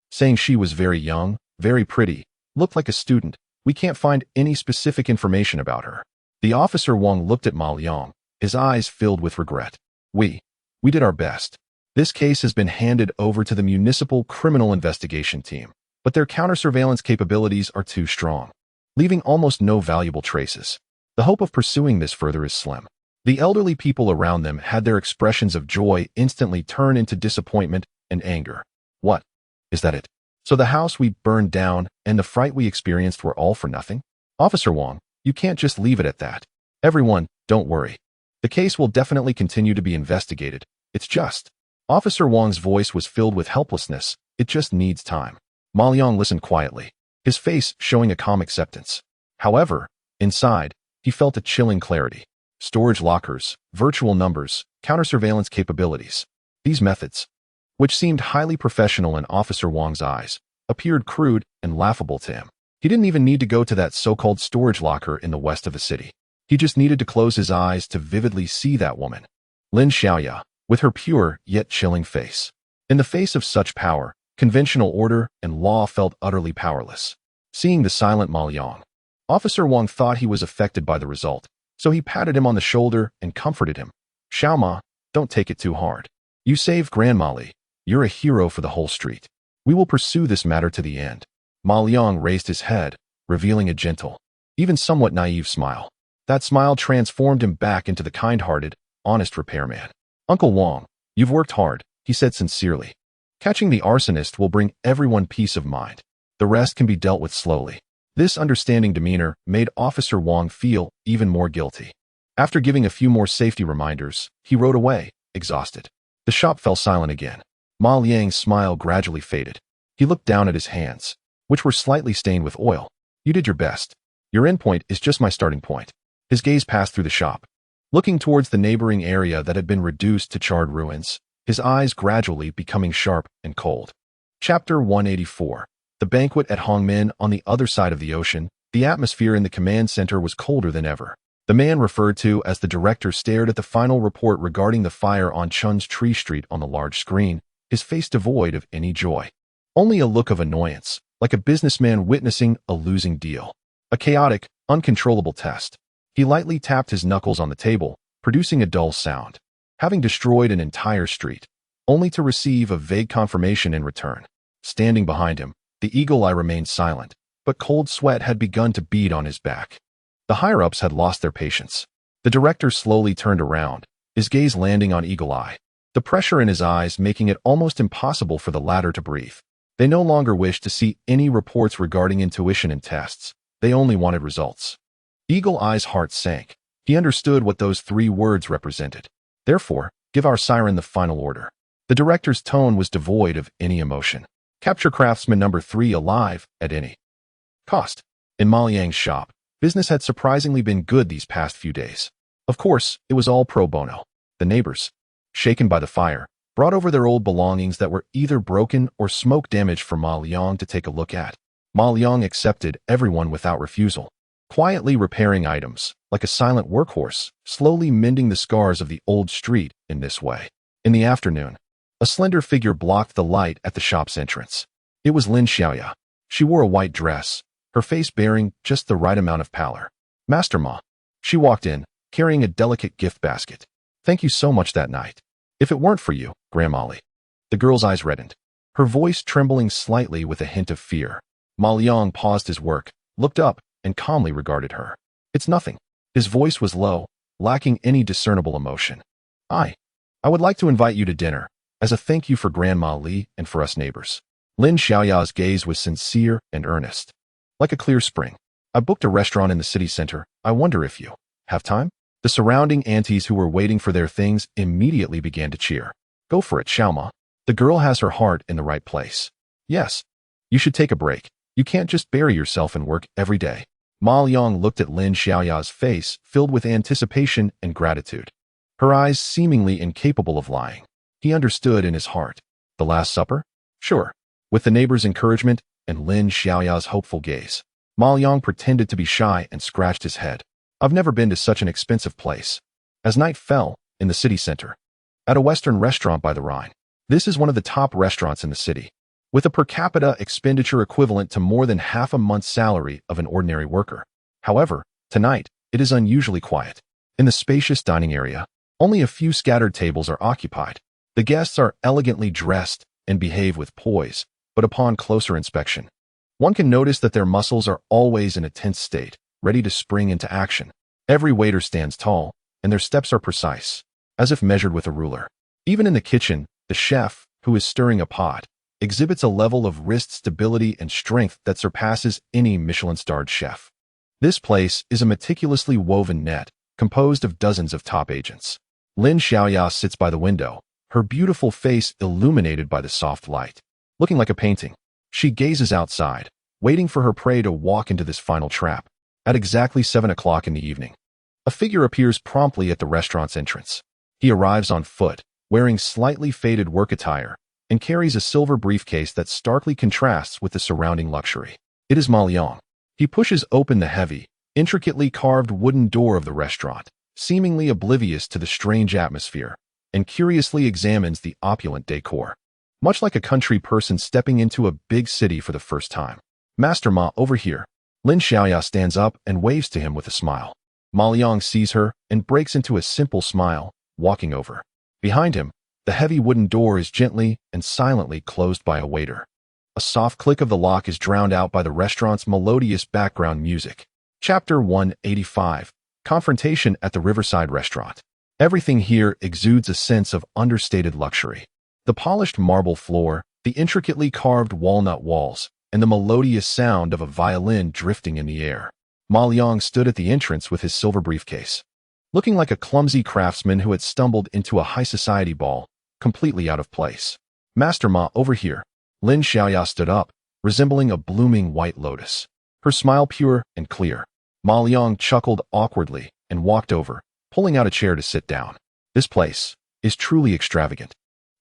Saying she was very young, very pretty, looked like a student. We can't find any specific information about her. The officer Wang looked at Ma Liang, his eyes filled with regret. We did our best. This case has been handed over to the Municipal Criminal Investigation Team, but their counter-surveillance capabilities are too strong, leaving almost no valuable traces. The hope of pursuing this further is slim. The elderly people around them had their expressions of joy instantly turn into disappointment and anger. What? Is that it? So the house we burned down and the fright we experienced were all for nothing? Officer Wang, you can't just leave it at that. Everyone, don't worry. The case will definitely continue to be investigated. It's just... Officer Wang's voice was filled with helplessness. It just needs time. Ma Liang listened quietly, his face showing a calm acceptance. However, inside, he felt a chilling clarity. Storage lockers, virtual numbers, counter-surveillance capabilities. These methods, which seemed highly professional in Officer Wang's eyes, appeared crude and laughable to him. He didn't even need to go to that so-called storage locker in the west of the city. He just needed to close his eyes to vividly see that woman, Lin Xiaoya, with her pure yet chilling face. In the face of such power, conventional order and law felt utterly powerless. Seeing the silent Ma Liang, Officer Wang thought he was affected by the result, so he patted him on the shoulder and comforted him. "Xiaoma, don't take it too hard. You saved Grandma Li. You're a hero for the whole street. We will pursue this matter to the end." Ma Liang raised his head, revealing a gentle, even somewhat naive smile. That smile transformed him back into the kind-hearted, honest repairman. "Uncle Wang, you've worked hard," he said sincerely. "Catching the arsonist will bring everyone peace of mind. The rest can be dealt with slowly." This understanding demeanor made Officer Wang feel even more guilty. After giving a few more safety reminders, he rode away, exhausted. The shop fell silent again. Ma Liang's smile gradually faded. He looked down at his hands, which were slightly stained with oil. "You did your best. Your endpoint is just my starting point." His gaze passed through the shop, looking towards the neighboring area that had been reduced to charred ruins, his eyes gradually becoming sharp and cold. Chapter 184. The banquet at Hongmen on the other side of the ocean. The atmosphere in the command center was colder than ever. The man referred to as the director stared at the final report regarding the fire on Chun's Tree Street on the large screen, his face devoid of any joy. Only a look of annoyance, like a businessman witnessing a losing deal. A chaotic, uncontrollable test. He lightly tapped his knuckles on the table, producing a dull sound. Having destroyed an entire street, only to receive a vague confirmation in return. Standing behind him, the eagle eye remained silent, but cold sweat had begun to bead on his back. The higher-ups had lost their patience. The director slowly turned around, his gaze landing on Eagle Eye, the pressure in his eyes making it almost impossible for the latter to breathe. They no longer wished to see any reports regarding intuition and tests. They only wanted results. Eagle Eye's heart sank. He understood what those 3 words represented. Therefore, give our siren the final order. The director's tone was devoid of any emotion. Capture craftsman number 3 alive at any cost. In Ma Liang's shop, business had surprisingly been good these past few days. Of course, it was all pro bono. The neighbors, shaken by the fire, brought over their old belongings that were either broken or smoke damaged for Ma Liang to take a look at. Ma Liang accepted everyone without refusal, quietly repairing items, like a silent workhorse, slowly mending the scars of the old street in this way. In the afternoon, a slender figure blocked the light at the shop's entrance. It was Lin Xiaoya. She wore a white dress, her face bearing just the right amount of pallor. Master Ma. She walked in, carrying a delicate gift basket. Thank you so much that night. If it weren't for you, Grandma Li. The girl's eyes reddened, her voice trembling slightly with a hint of fear. Ma Liang paused his work, looked up, and calmly regarded her. It's nothing. His voice was low, lacking any discernible emotion. I would like to invite you to dinner, as a thank you for Grandma Li and for us neighbors. Lin Xiaoya's gaze was sincere and earnest. Like a clear spring. I booked a restaurant in the city center. I wonder if you have time? The surrounding aunties who were waiting for their things immediately began to cheer. Go for it, Xiaoma. The girl has her heart in the right place. Yes. You should take a break. You can't just bury yourself in work every day. Ma Liang looked at Lin Xiaoya's face, filled with anticipation and gratitude. Her eyes seemingly incapable of lying. He understood in his heart. The Last Supper? Sure. With the neighbor's encouragement and Lin Xiaoya's hopeful gaze, Ma Liang pretended to be shy and scratched his head. I've never been to such an expensive place. As night fell, in the city center, at a Western restaurant by the Rhine. This is one of the top restaurants in the city, with a per capita expenditure equivalent to more than half a month's salary of an ordinary worker. However, tonight, it is unusually quiet. In the spacious dining area, only a few scattered tables are occupied. The guests are elegantly dressed and behave with poise, but upon closer inspection, one can notice that their muscles are always in a tense state, ready to spring into action. Every waiter stands tall, and their steps are precise, as if measured with a ruler. Even in the kitchen, the chef, who is stirring a pot, exhibits a level of wrist stability and strength that surpasses any Michelin-starred chef. This place is a meticulously woven net, composed of dozens of top agents. Lin Xiaoya sits by the window, her beautiful face illuminated by the soft light. Looking like a painting, she gazes outside, waiting for her prey to walk into this final trap. At exactly 7 o'clock in the evening, a figure appears promptly at the restaurant's entrance. He arrives on foot, wearing slightly faded work attire, and carries a silver briefcase that starkly contrasts with the surrounding luxury. It is Ma Liang. He pushes open the heavy, intricately carved wooden door of the restaurant, seemingly oblivious to the strange atmosphere, and curiously examines the opulent decor. Much like a country person stepping into a big city for the first time. Master Ma, over here. Lin Xiaoya stands up and waves to him with a smile. Ma Liang sees her and breaks into a simple smile, walking over. Behind him, the heavy wooden door is gently and silently closed by a waiter. A soft click of the lock is drowned out by the restaurant's melodious background music. Chapter 185. Confrontation at the Riverside Restaurant. Everything here exudes a sense of understated luxury. The polished marble floor, the intricately carved walnut walls, and the melodious sound of a violin drifting in the air. Ma Liang stood at the entrance with his silver briefcase, looking like a clumsy craftsman who had stumbled into a high society ball, completely out of place. Master Ma, over here. Lin Xiaoya stood up, resembling a blooming white lotus, her smile pure and clear. Ma Liang chuckled awkwardly and walked over, pulling out a chair to sit down. This place is truly extravagant.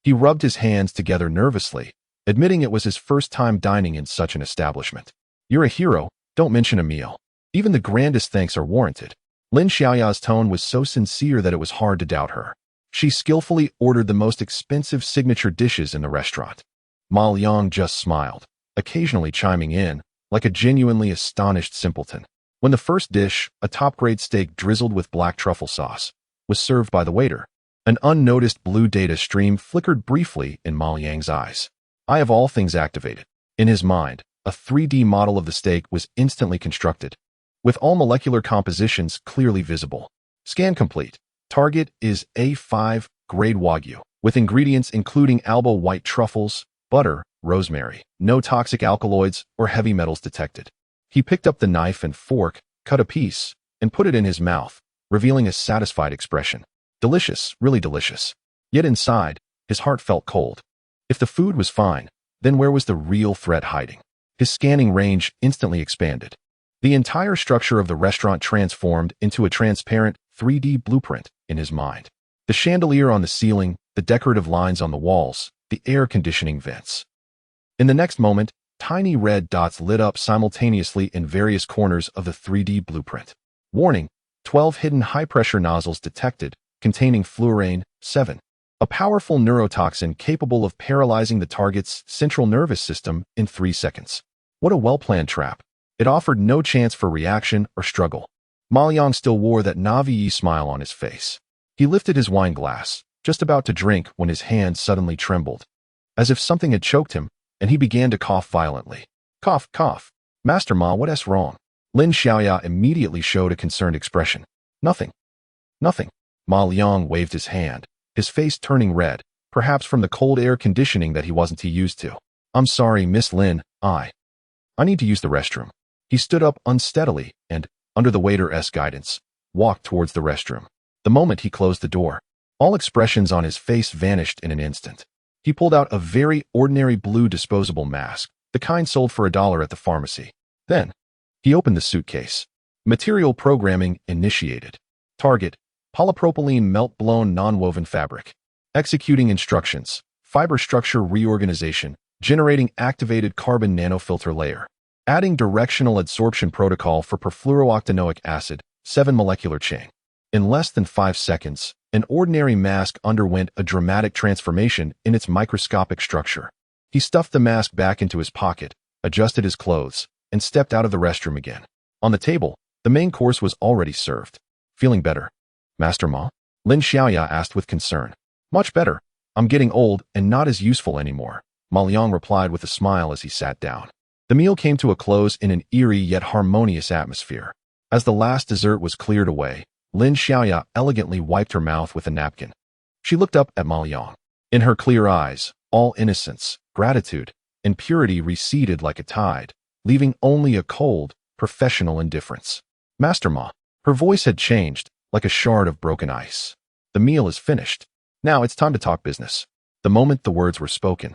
He rubbed his hands together nervously, admitting it was his first time dining in such an establishment. You're a hero, don't mention a meal. Even the grandest thanks are warranted. Lin Xiaoya's tone was so sincere that it was hard to doubt her. She skillfully ordered the most expensive signature dishes in the restaurant. Ma Liang just smiled, occasionally chiming in, like a genuinely astonished simpleton. When the first dish, a top-grade steak drizzled with black truffle sauce, was served by the waiter, an unnoticed blue data stream flickered briefly in Ma Liang's eyes. Eye of all things activated. In his mind, a 3D model of the steak was instantly constructed, with all molecular compositions clearly visible. Scan complete. Target is A5 grade Wagyu, with ingredients including Alba white truffles, butter, rosemary, no toxic alkaloids or heavy metals detected. He picked up the knife and fork, cut a piece, and put it in his mouth, revealing a satisfied expression. Delicious, really delicious. Yet inside, his heart felt cold. If the food was fine, then where was the real threat hiding? His scanning range instantly expanded. The entire structure of the restaurant transformed into a transparent 3D blueprint in his mind. The chandelier on the ceiling, the decorative lines on the walls, the air conditioning vents. In the next moment, tiny red dots lit up simultaneously in various corners of the 3D blueprint. Warning, 12 hidden high-pressure nozzles detected, containing fluorane, 7. A powerful neurotoxin capable of paralyzing the target's central nervous system in 3 seconds. What a well-planned trap. It offered no chance for reaction or struggle. Ma Liang still wore that Na'vi smile on his face. He lifted his wine glass, just about to drink when his hand suddenly trembled, as if something had choked him, and he began to cough violently. Cough, cough. Master Ma, what's wrong? Lin Xiaoya immediately showed a concerned expression. Nothing. Nothing. Ma Liang waved his hand, his face turning red, perhaps from the cold air conditioning that he wasn't used to. I'm sorry, Miss Lin, I need to use the restroom. He stood up unsteadily and, under the waiter's guidance, walked towards the restroom. The moment he closed the door, all expressions on his face vanished in an instant. He pulled out a very ordinary blue disposable mask, the kind sold for $1 at the pharmacy. Then, he opened the suitcase. Material programming initiated. Target: polypropylene melt-blown non-woven fabric. Executing instructions: fiber structure reorganization, generating activated carbon nanofilter layer. Adding directional adsorption protocol for perfluorooctanoic acid, 7 molecular chain. In less than 5 seconds, an ordinary mask underwent a dramatic transformation in its microscopic structure. He stuffed the mask back into his pocket, adjusted his clothes, and stepped out of the restroom again. On the table, the main course was already served. Feeling better, Master Ma? Lin Xiaoya asked with concern. Much better. I'm getting old and not as useful anymore, Ma Liang replied with a smile as he sat down. The meal came to a close in an eerie yet harmonious atmosphere. As the last dessert was cleared away, Lin Xiaoya elegantly wiped her mouth with a napkin. She looked up at Ma Liang. In her clear eyes, all innocence, gratitude, and purity receded like a tide, leaving only a cold, professional indifference. Master Ma. Her voice had changed, like a shard of broken ice. The meal is finished. Now it's time to talk business. The moment the words were spoken,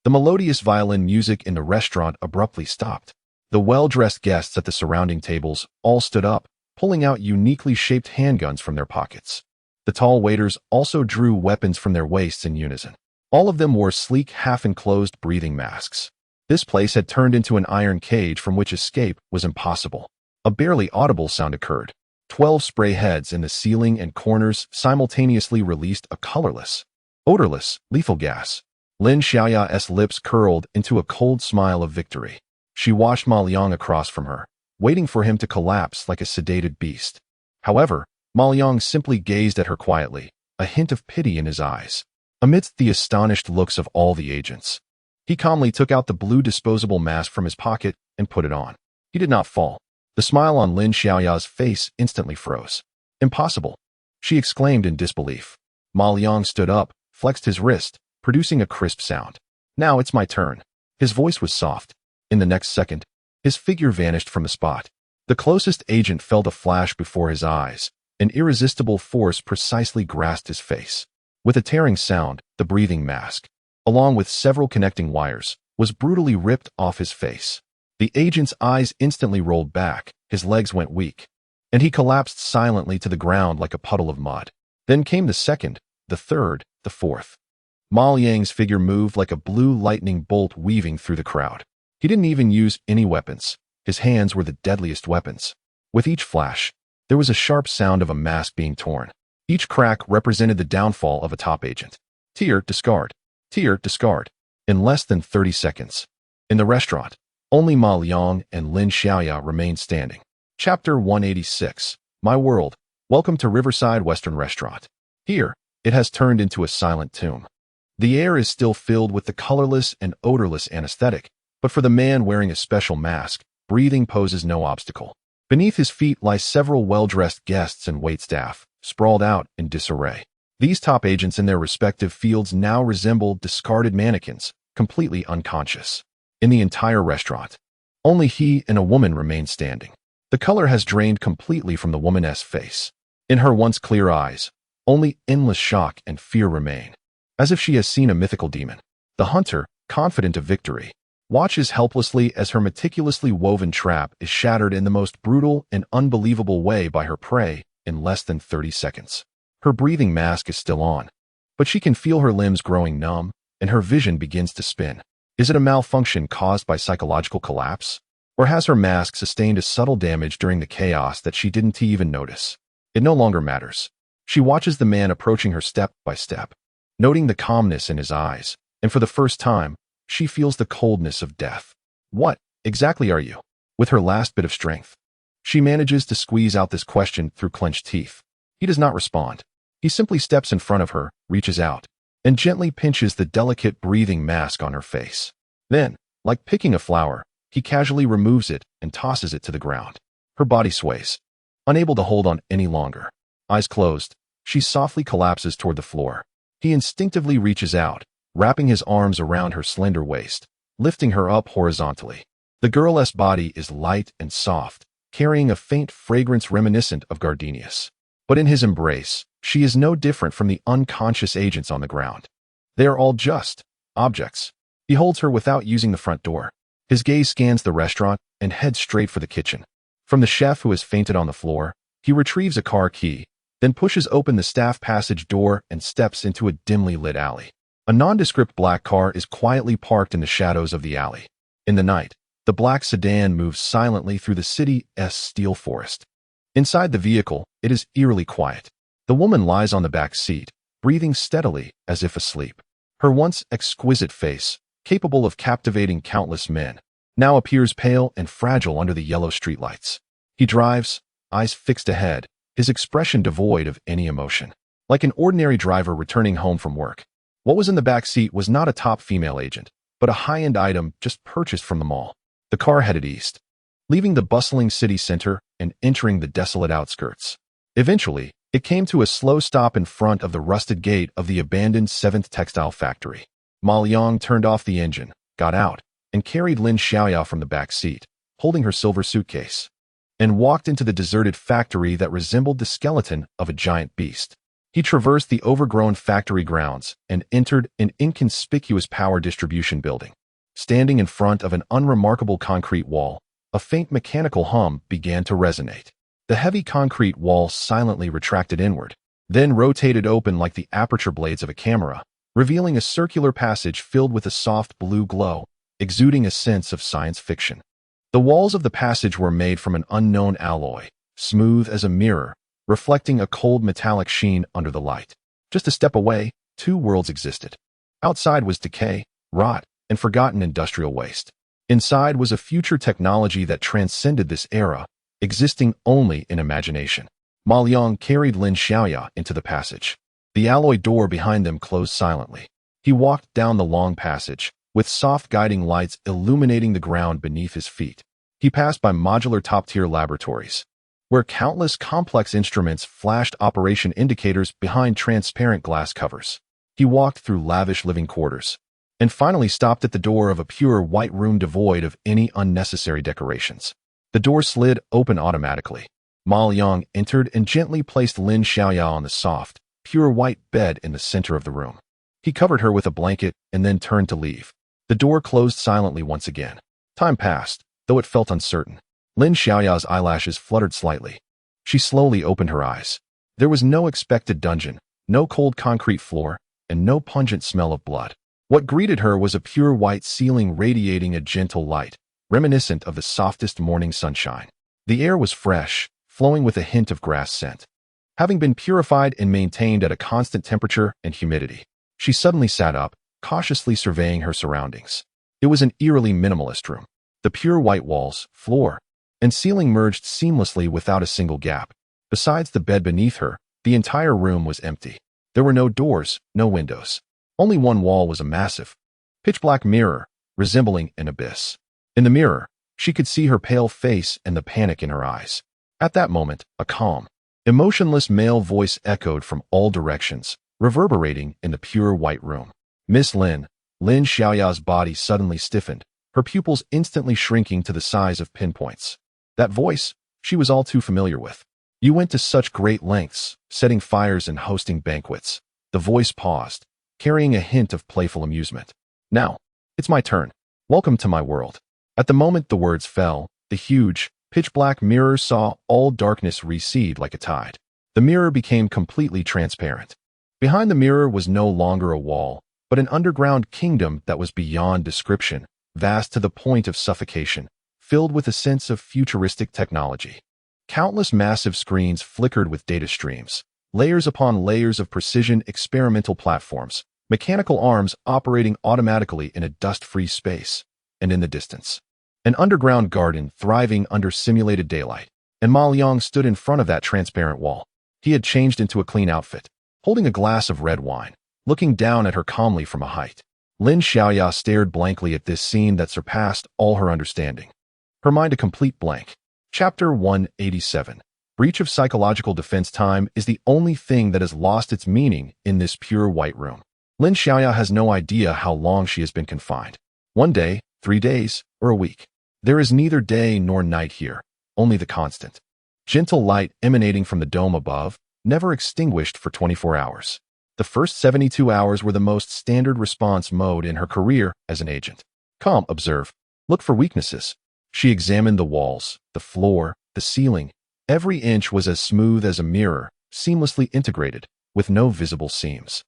the melodious violin music in the restaurant abruptly stopped. The well-dressed guests at the surrounding tables all stood up, pulling out uniquely shaped handguns from their pockets. The tall waiters also drew weapons from their waists in unison. All of them wore sleek, half-enclosed breathing masks. This place had turned into an iron cage from which escape was impossible. A barely audible sound occurred. 12 spray heads in the ceiling and corners simultaneously released a colorless, odorless, lethal gas. Lin Xiaoya's lips curled into a cold smile of victory. She watched Ma Liang across from her, waiting for him to collapse like a sedated beast. However, Ma Liang simply gazed at her quietly, a hint of pity in his eyes. Amidst the astonished looks of all the agents, he calmly took out the blue disposable mask from his pocket and put it on. He did not fall. The smile on Lin Xiaoya's face instantly froze. Impossible, she exclaimed in disbelief. Ma Liang stood up, flexed his wrist, producing a crisp sound. Now it's my turn. His voice was soft. In the next second, his figure vanished from the spot. The closest agent felt a flash before his eyes. An irresistible force precisely grasped his face. With a tearing sound, the breathing mask, along with several connecting wires, was brutally ripped off his face. The agent's eyes instantly rolled back, his legs went weak, and he collapsed silently to the ground like a puddle of mud. Then came the second, the third, the fourth. Ma Liang's figure moved like a blue lightning bolt weaving through the crowd. He didn't even use any weapons. His hands were the deadliest weapons. With each flash, there was a sharp sound of a mask being torn. Each crack represented the downfall of a top agent. Tier, discard. Tier, discard. In less than 30 seconds. In the restaurant, only Ma Liang and Lin Xiaoya remained standing. Chapter 186. My World. Welcome to Riverside Western Restaurant. Here, it has turned into a silent tomb. The air is still filled with the colorless and odorless anesthetic, but for the man wearing a special mask, breathing poses no obstacle. Beneath his feet lie several well-dressed guests and waitstaff, sprawled out in disarray. These top agents in their respective fields now resemble discarded mannequins, completely unconscious. In the entire restaurant, only he and a woman remain standing. The color has drained completely from the woman's face. In her once clear eyes, only endless shock and fear remain, as if she has seen a mythical demon. The hunter, confident of victory, watches helplessly as her meticulously woven trap is shattered in the most brutal and unbelievable way by her prey in less than 30 seconds. Her breathing mask is still on, but she can feel her limbs growing numb, and her vision begins to spin. Is it a malfunction caused by psychological collapse? Or has her mask sustained a subtle damage during the chaos that she didn't even notice? It no longer matters. She watches the man approaching her step by step, noting the calmness in his eyes, and for the first time, she feels the coldness of death. What exactly are you? With her last bit of strength, she manages to squeeze out this question through clenched teeth. He does not respond. He simply steps in front of her, reaches out, and gently pinches the delicate breathing mask on her face. Then, like picking a flower, he casually removes it and tosses it to the ground. Her body sways, unable to hold on any longer. Eyes closed, she softly collapses toward the floor. He instinctively reaches out, wrapping his arms around her slender waist, lifting her up horizontally. The girl's body is light and soft, carrying a faint fragrance reminiscent of gardenias. But in his embrace, she is no different from the unconscious agents on the ground. They are all just objects. He holds her without using the front door. His gaze scans the restaurant and heads straight for the kitchen. From the chef who has fainted on the floor, he retrieves a car key, then pushes open the staff passage door and steps into a dimly lit alley. A nondescript black car is quietly parked in the shadows of the alley. In the night, the black sedan moves silently through the city's steel forest. Inside the vehicle, it is eerily quiet. The woman lies on the back seat, breathing steadily as if asleep. Her once exquisite face, capable of captivating countless men, now appears pale and fragile under the yellow streetlights. He drives, eyes fixed ahead, his expression devoid of any emotion. Like an ordinary driver returning home from work. What was in the back seat was not a top female agent, but a high-end item just purchased from the mall. The car headed east, leaving the bustling city center and entering the desolate outskirts. Eventually, it came to a slow stop in front of the rusted gate of the abandoned 7th Textile Factory. Ma Liang turned off the engine, got out, and carried Lin Xiaoyao from the back seat, holding her silver suitcase, and walked into the deserted factory that resembled the skeleton of a giant beast. He traversed the overgrown factory grounds and entered an inconspicuous power distribution building. Standing in front of an unremarkable concrete wall, a faint mechanical hum began to resonate. The heavy concrete wall silently retracted inward, then rotated open like the aperture blades of a camera, revealing a circular passage filled with a soft blue glow, exuding a sense of science fiction. The walls of the passage were made from an unknown alloy, smooth as a mirror, reflecting a cold metallic sheen under the light. Just a step away, two worlds existed. Outside was decay, rot, and forgotten industrial waste. Inside was a future technology that transcended this era, existing only in imagination. Ma Liang carried Lin Xiaoya into the passage. The alloy door behind them closed silently. He walked down the long passage, with soft guiding lights illuminating the ground beneath his feet. He passed by modular top-tier laboratories, where countless complex instruments flashed operation indicators behind transparent glass covers. He walked through lavish living quarters, and finally stopped at the door of a pure white room devoid of any unnecessary decorations. The door slid open automatically. Ma Liang entered and gently placed Lin Xiaoya on the soft, pure white bed in the center of the room. He covered her with a blanket and then turned to leave. The door closed silently once again. Time passed, though it felt uncertain. Lin Xiaoya's eyelashes fluttered slightly. She slowly opened her eyes. There was no expected dungeon, no cold concrete floor, and no pungent smell of blood. What greeted her was a pure white ceiling radiating a gentle light, reminiscent of the softest morning sunshine. The air was fresh, flowing with a hint of grass scent. Having been purified and maintained at a constant temperature and humidity, she suddenly sat up, cautiously surveying her surroundings. It was an eerily minimalist room. The pure white walls, floor, and ceiling merged seamlessly without a single gap. Besides the bed beneath her, the entire room was empty. There were no doors, no windows. Only one wall was a massive, pitch-black mirror, resembling an abyss. In the mirror, she could see her pale face and the panic in her eyes. At that moment, a calm, emotionless male voice echoed from all directions, reverberating in the pure white room. Miss Lin. Lin Xiaoya's body suddenly stiffened, her pupils instantly shrinking to the size of pinpoints. That voice, she was all too familiar with. You went to such great lengths, setting fires and hosting banquets. The voice paused, carrying a hint of playful amusement. Now, it's my turn. Welcome to my world. At the moment the words fell, the huge, pitch-black mirror saw all darkness recede like a tide. The mirror became completely transparent. Behind the mirror was no longer a wall, but an underground kingdom that was beyond description, vast to the point of suffocation, filled with a sense of futuristic technology. Countless massive screens flickered with data streams, layers upon layers of precision experimental platforms, mechanical arms operating automatically in a dust-free space, and in the distance, an underground garden thriving under simulated daylight. And Ma Liang stood in front of that transparent wall. He had changed into a clean outfit, holding a glass of red wine, looking down at her calmly from a height. Lin Xiaoya stared blankly at this scene that surpassed all her understanding. Her mind a complete blank. Chapter 187. Breach of psychological defense. Time is the only thing that has lost its meaning in this pure white room. Lin Xiaoya has no idea how long she has been confined. 1 day, 3 days, or a week. There is neither day nor night here, only the constant, gentle light emanating from the dome above, never extinguished for 24 hours. The first 72 hours were the most standard response mode in her career as an agent. Calm, observe, look for weaknesses. She examined the walls, the floor, the ceiling. Every inch was as smooth as a mirror, seamlessly integrated, with no visible seams.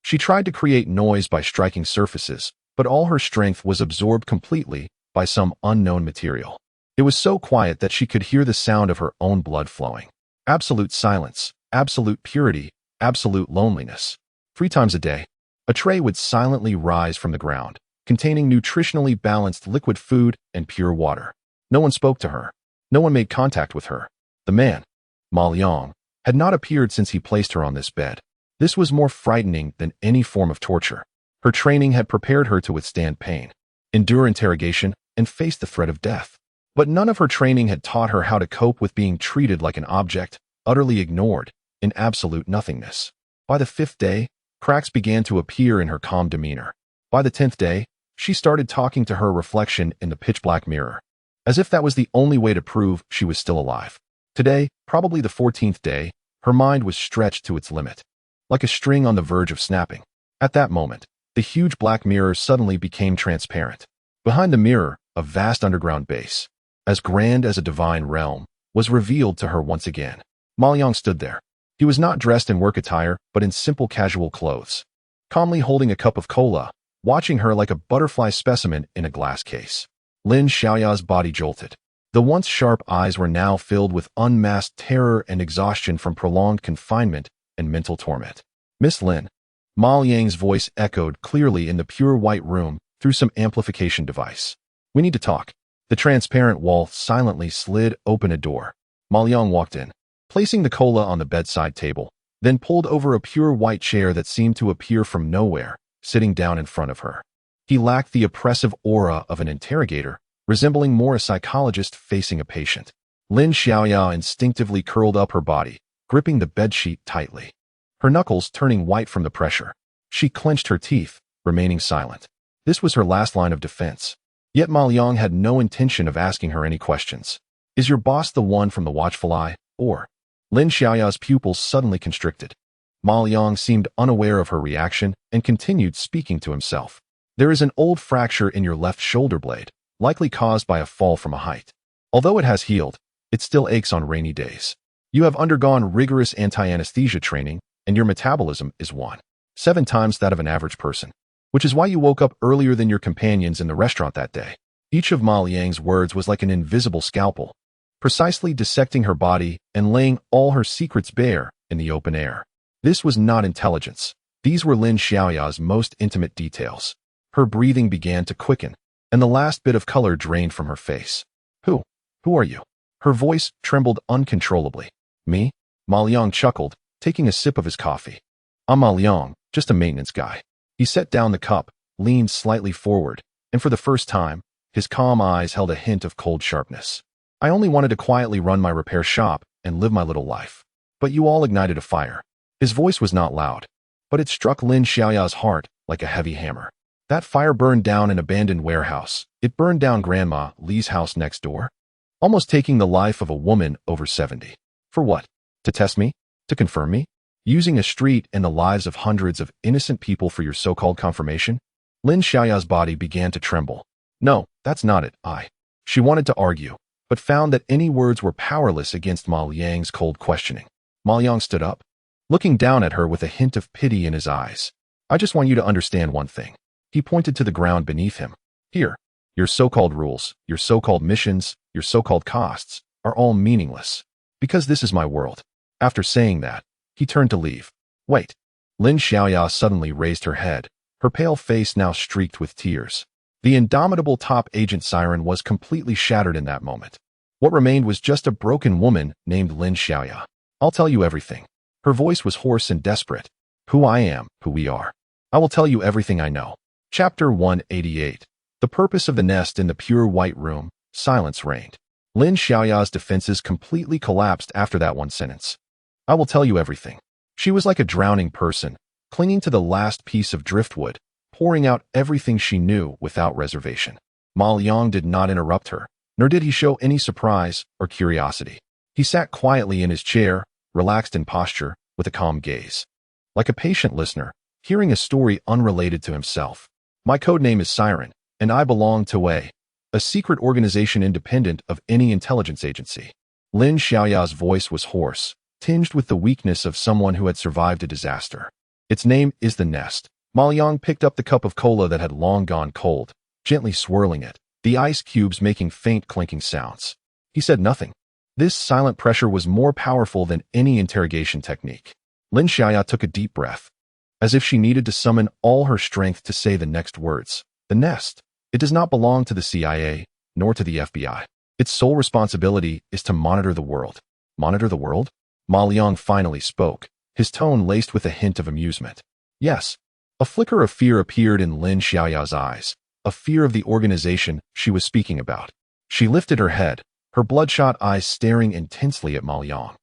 She tried to create noise by striking surfaces, but all her strength was absorbed completely by some unknown material. It was so quiet that she could hear the sound of her own blood flowing. Absolute silence, absolute purity, absolute loneliness. 3 times a day, a tray would silently rise from the ground, containing nutritionally balanced liquid food and pure water. No one spoke to her. No one made contact with her. The man, Ma Liang, had not appeared since he placed her on this bed. This was more frightening than any form of torture. Her training had prepared her to withstand pain, endure interrogation, and face the threat of death. But none of her training had taught her how to cope with being treated like an object, utterly ignored, in absolute nothingness. By the 5th day, cracks began to appear in her calm demeanor. By the 10th day, she started talking to her reflection in the pitch-black mirror, as if that was the only way to prove she was still alive. Today, probably the 14th day, her mind was stretched to its limit, like a string on the verge of snapping. At that moment, the huge black mirror suddenly became transparent. Behind the mirror, a vast underground base, as grand as a divine realm, was revealed to her once again. Ma Liang stood there. He was not dressed in work attire, but in simple casual clothes, calmly holding a cup of cola, watching her like a butterfly specimen in a glass case. Lin Xiaoya's body jolted. The once sharp eyes were now filled with unmasked terror and exhaustion from prolonged confinement and mental torment. Miss Lin. Ma Liang's voice echoed clearly in the pure white room through some amplification device. We need to talk. The transparent wall silently slid open a door. Ma Liang walked in, placing the cola on the bedside table, then pulled over a pure white chair that seemed to appear from nowhere, sitting down in front of her. He lacked the oppressive aura of an interrogator, resembling more a psychologist facing a patient. Lin Xiaoya instinctively curled up her body, gripping the bedsheet tightly, her knuckles turning white from the pressure. She clenched her teeth, remaining silent. This was her last line of defense. Yet Ma Liang had no intention of asking her any questions. Is your boss the one from the watchful eye, or? Lin Xiaoya's pupils suddenly constricted. Ma Liang seemed unaware of her reaction and continued speaking to himself. There is an old fracture in your left shoulder blade, likely caused by a fall from a height. Although it has healed, it still aches on rainy days. You have undergone rigorous anti-anesthesia training, and your metabolism is 1.7 times that of an average person, which is why you woke up earlier than your companions in the restaurant that day. Each of Ma Liang's words was like an invisible scalpel, precisely dissecting her body and laying all her secrets bare in the open air. This was not intelligence. These were Lin Xiaoya's most intimate details. Her breathing began to quicken, and the last bit of color drained from her face. Who are you? Her voice trembled uncontrollably. Me? Ma Liang chuckled, taking a sip of his coffee. I'm Ma Liang, just a maintenance guy. He set down the cup, leaned slightly forward, and for the first time, his calm eyes held a hint of cold sharpness. I only wanted to quietly run my repair shop and live my little life. But you all ignited a fire. His voice was not loud, but it struck Lin Xiaoya's heart like a heavy hammer. That fire burned down an abandoned warehouse. It burned down Grandma Li's house next door, almost taking the life of a woman over 70. For what? To test me? To confirm me? Using a street and the lives of hundreds of innocent people for your so-called confirmation? Lin Xiaoya's body began to tremble. No, that's not it. She wanted to argue, but found that any words were powerless against Ma Liang's cold questioning. Ma Liang stood up, looking down at her with a hint of pity in his eyes. I just want you to understand one thing. He pointed to the ground beneath him. Here, your so-called rules, your so-called missions, your so-called costs, are all meaningless. Because this is my world. After saying that, He turned to leave. Wait. Lin Xiaoya suddenly raised her head, her pale face now streaked with tears. The indomitable top agent siren was completely shattered in that moment. What remained was just a broken woman named Lin Xiaoya. I'll tell you everything. Her voice was hoarse and desperate. Who I am, who we are. I will tell you everything I know. Chapter 188. The purpose of the nest in the pure white room. Silence reigned. Lin Xiaoya's defenses completely collapsed after that one sentence. I will tell you everything. She was like a drowning person, clinging to the last piece of driftwood, pouring out everything she knew without reservation. Ma Liang did not interrupt her, nor did he show any surprise or curiosity. He sat quietly in his chair, relaxed in posture, with a calm gaze. Like a patient listener, hearing a story unrelated to himself. My code name is Siren, and I belong to a secret organization independent of any intelligence agency. Lin Xiaoya's voice was hoarse, tinged with the weakness of someone who had survived a disaster. Its name is the Nest. Ma Liang picked up the cup of cola that had long gone cold, gently swirling it, the ice cubes making faint clinking sounds. He said nothing. This silent pressure was more powerful than any interrogation technique. Lin Xiaoya took a deep breath, as if she needed to summon all her strength to say the next words. The Nest. It does not belong to the CIA, nor to the FBI. Its sole responsibility is to monitor the world. Monitor the world? Ma Liang finally spoke, his tone laced with a hint of amusement. Yes. A flicker of fear appeared in Lin Xiaoya's eyes, a fear of the organization she was speaking about. She lifted her head, her bloodshot eyes staring intensely at Ma Liang.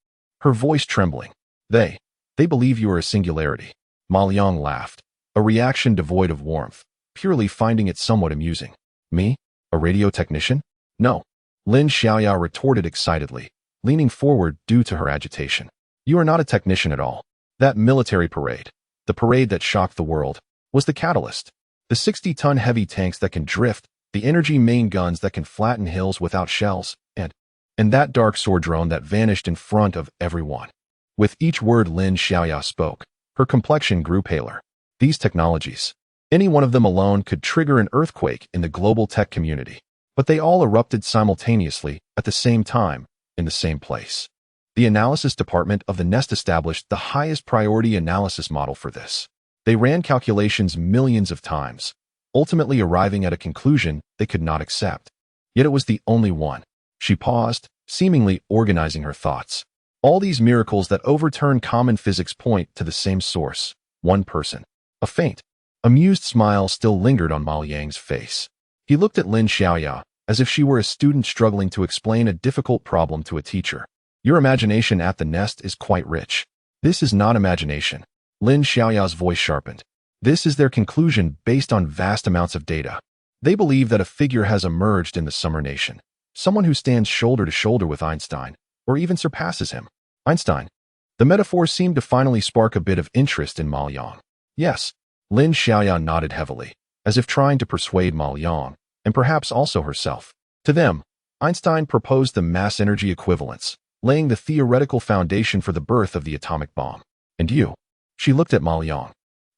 Her voice trembling. They believe you are a singularity. Ma Liang laughed, a reaction devoid of warmth, purely finding it somewhat amusing. Me? A radio technician? No. Lin Xiaoya retorted excitedly, leaning forward due to her agitation. You are not a technician at all. That military parade, the parade that shocked the world, was the catalyst. The 60-ton heavy tanks that can drift, the energy main guns that can flatten hills without shells, and that dark sword drone that vanished in front of everyone. With each word Lin Xiaoya spoke, her complexion grew paler. These technologies, any one of them alone could trigger an earthquake in the global tech community, but they all erupted simultaneously at the same time, in the same place. The analysis department of the Nest established the highest priority analysis model for this. They ran calculations millions of times, ultimately arriving at a conclusion they could not accept. Yet it was the only one. She paused, seemingly organizing her thoughts. All these miracles that overturn common physics point to the same source, one person. A faint, amused smile still lingered on Ma Liang's face. He looked at Lin Xiaoya, as if she were a student struggling to explain a difficult problem to a teacher. Your imagination at the Nest is quite rich. This is not imagination. Lin Xiaoya's voice sharpened. This is their conclusion based on vast amounts of data. They believe that a figure has emerged in the Summer Nation. Someone who stands shoulder to shoulder with Einstein, or even surpasses him. Einstein. The metaphor seemed to finally spark a bit of interest in Ma Liang. Yes. Lin Xiaoya nodded heavily, as if trying to persuade Ma Liang, and perhaps also herself. To them, Einstein proposed the mass energy equivalence, laying the theoretical foundation for the birth of the atomic bomb. And you? She looked at Ma Liang.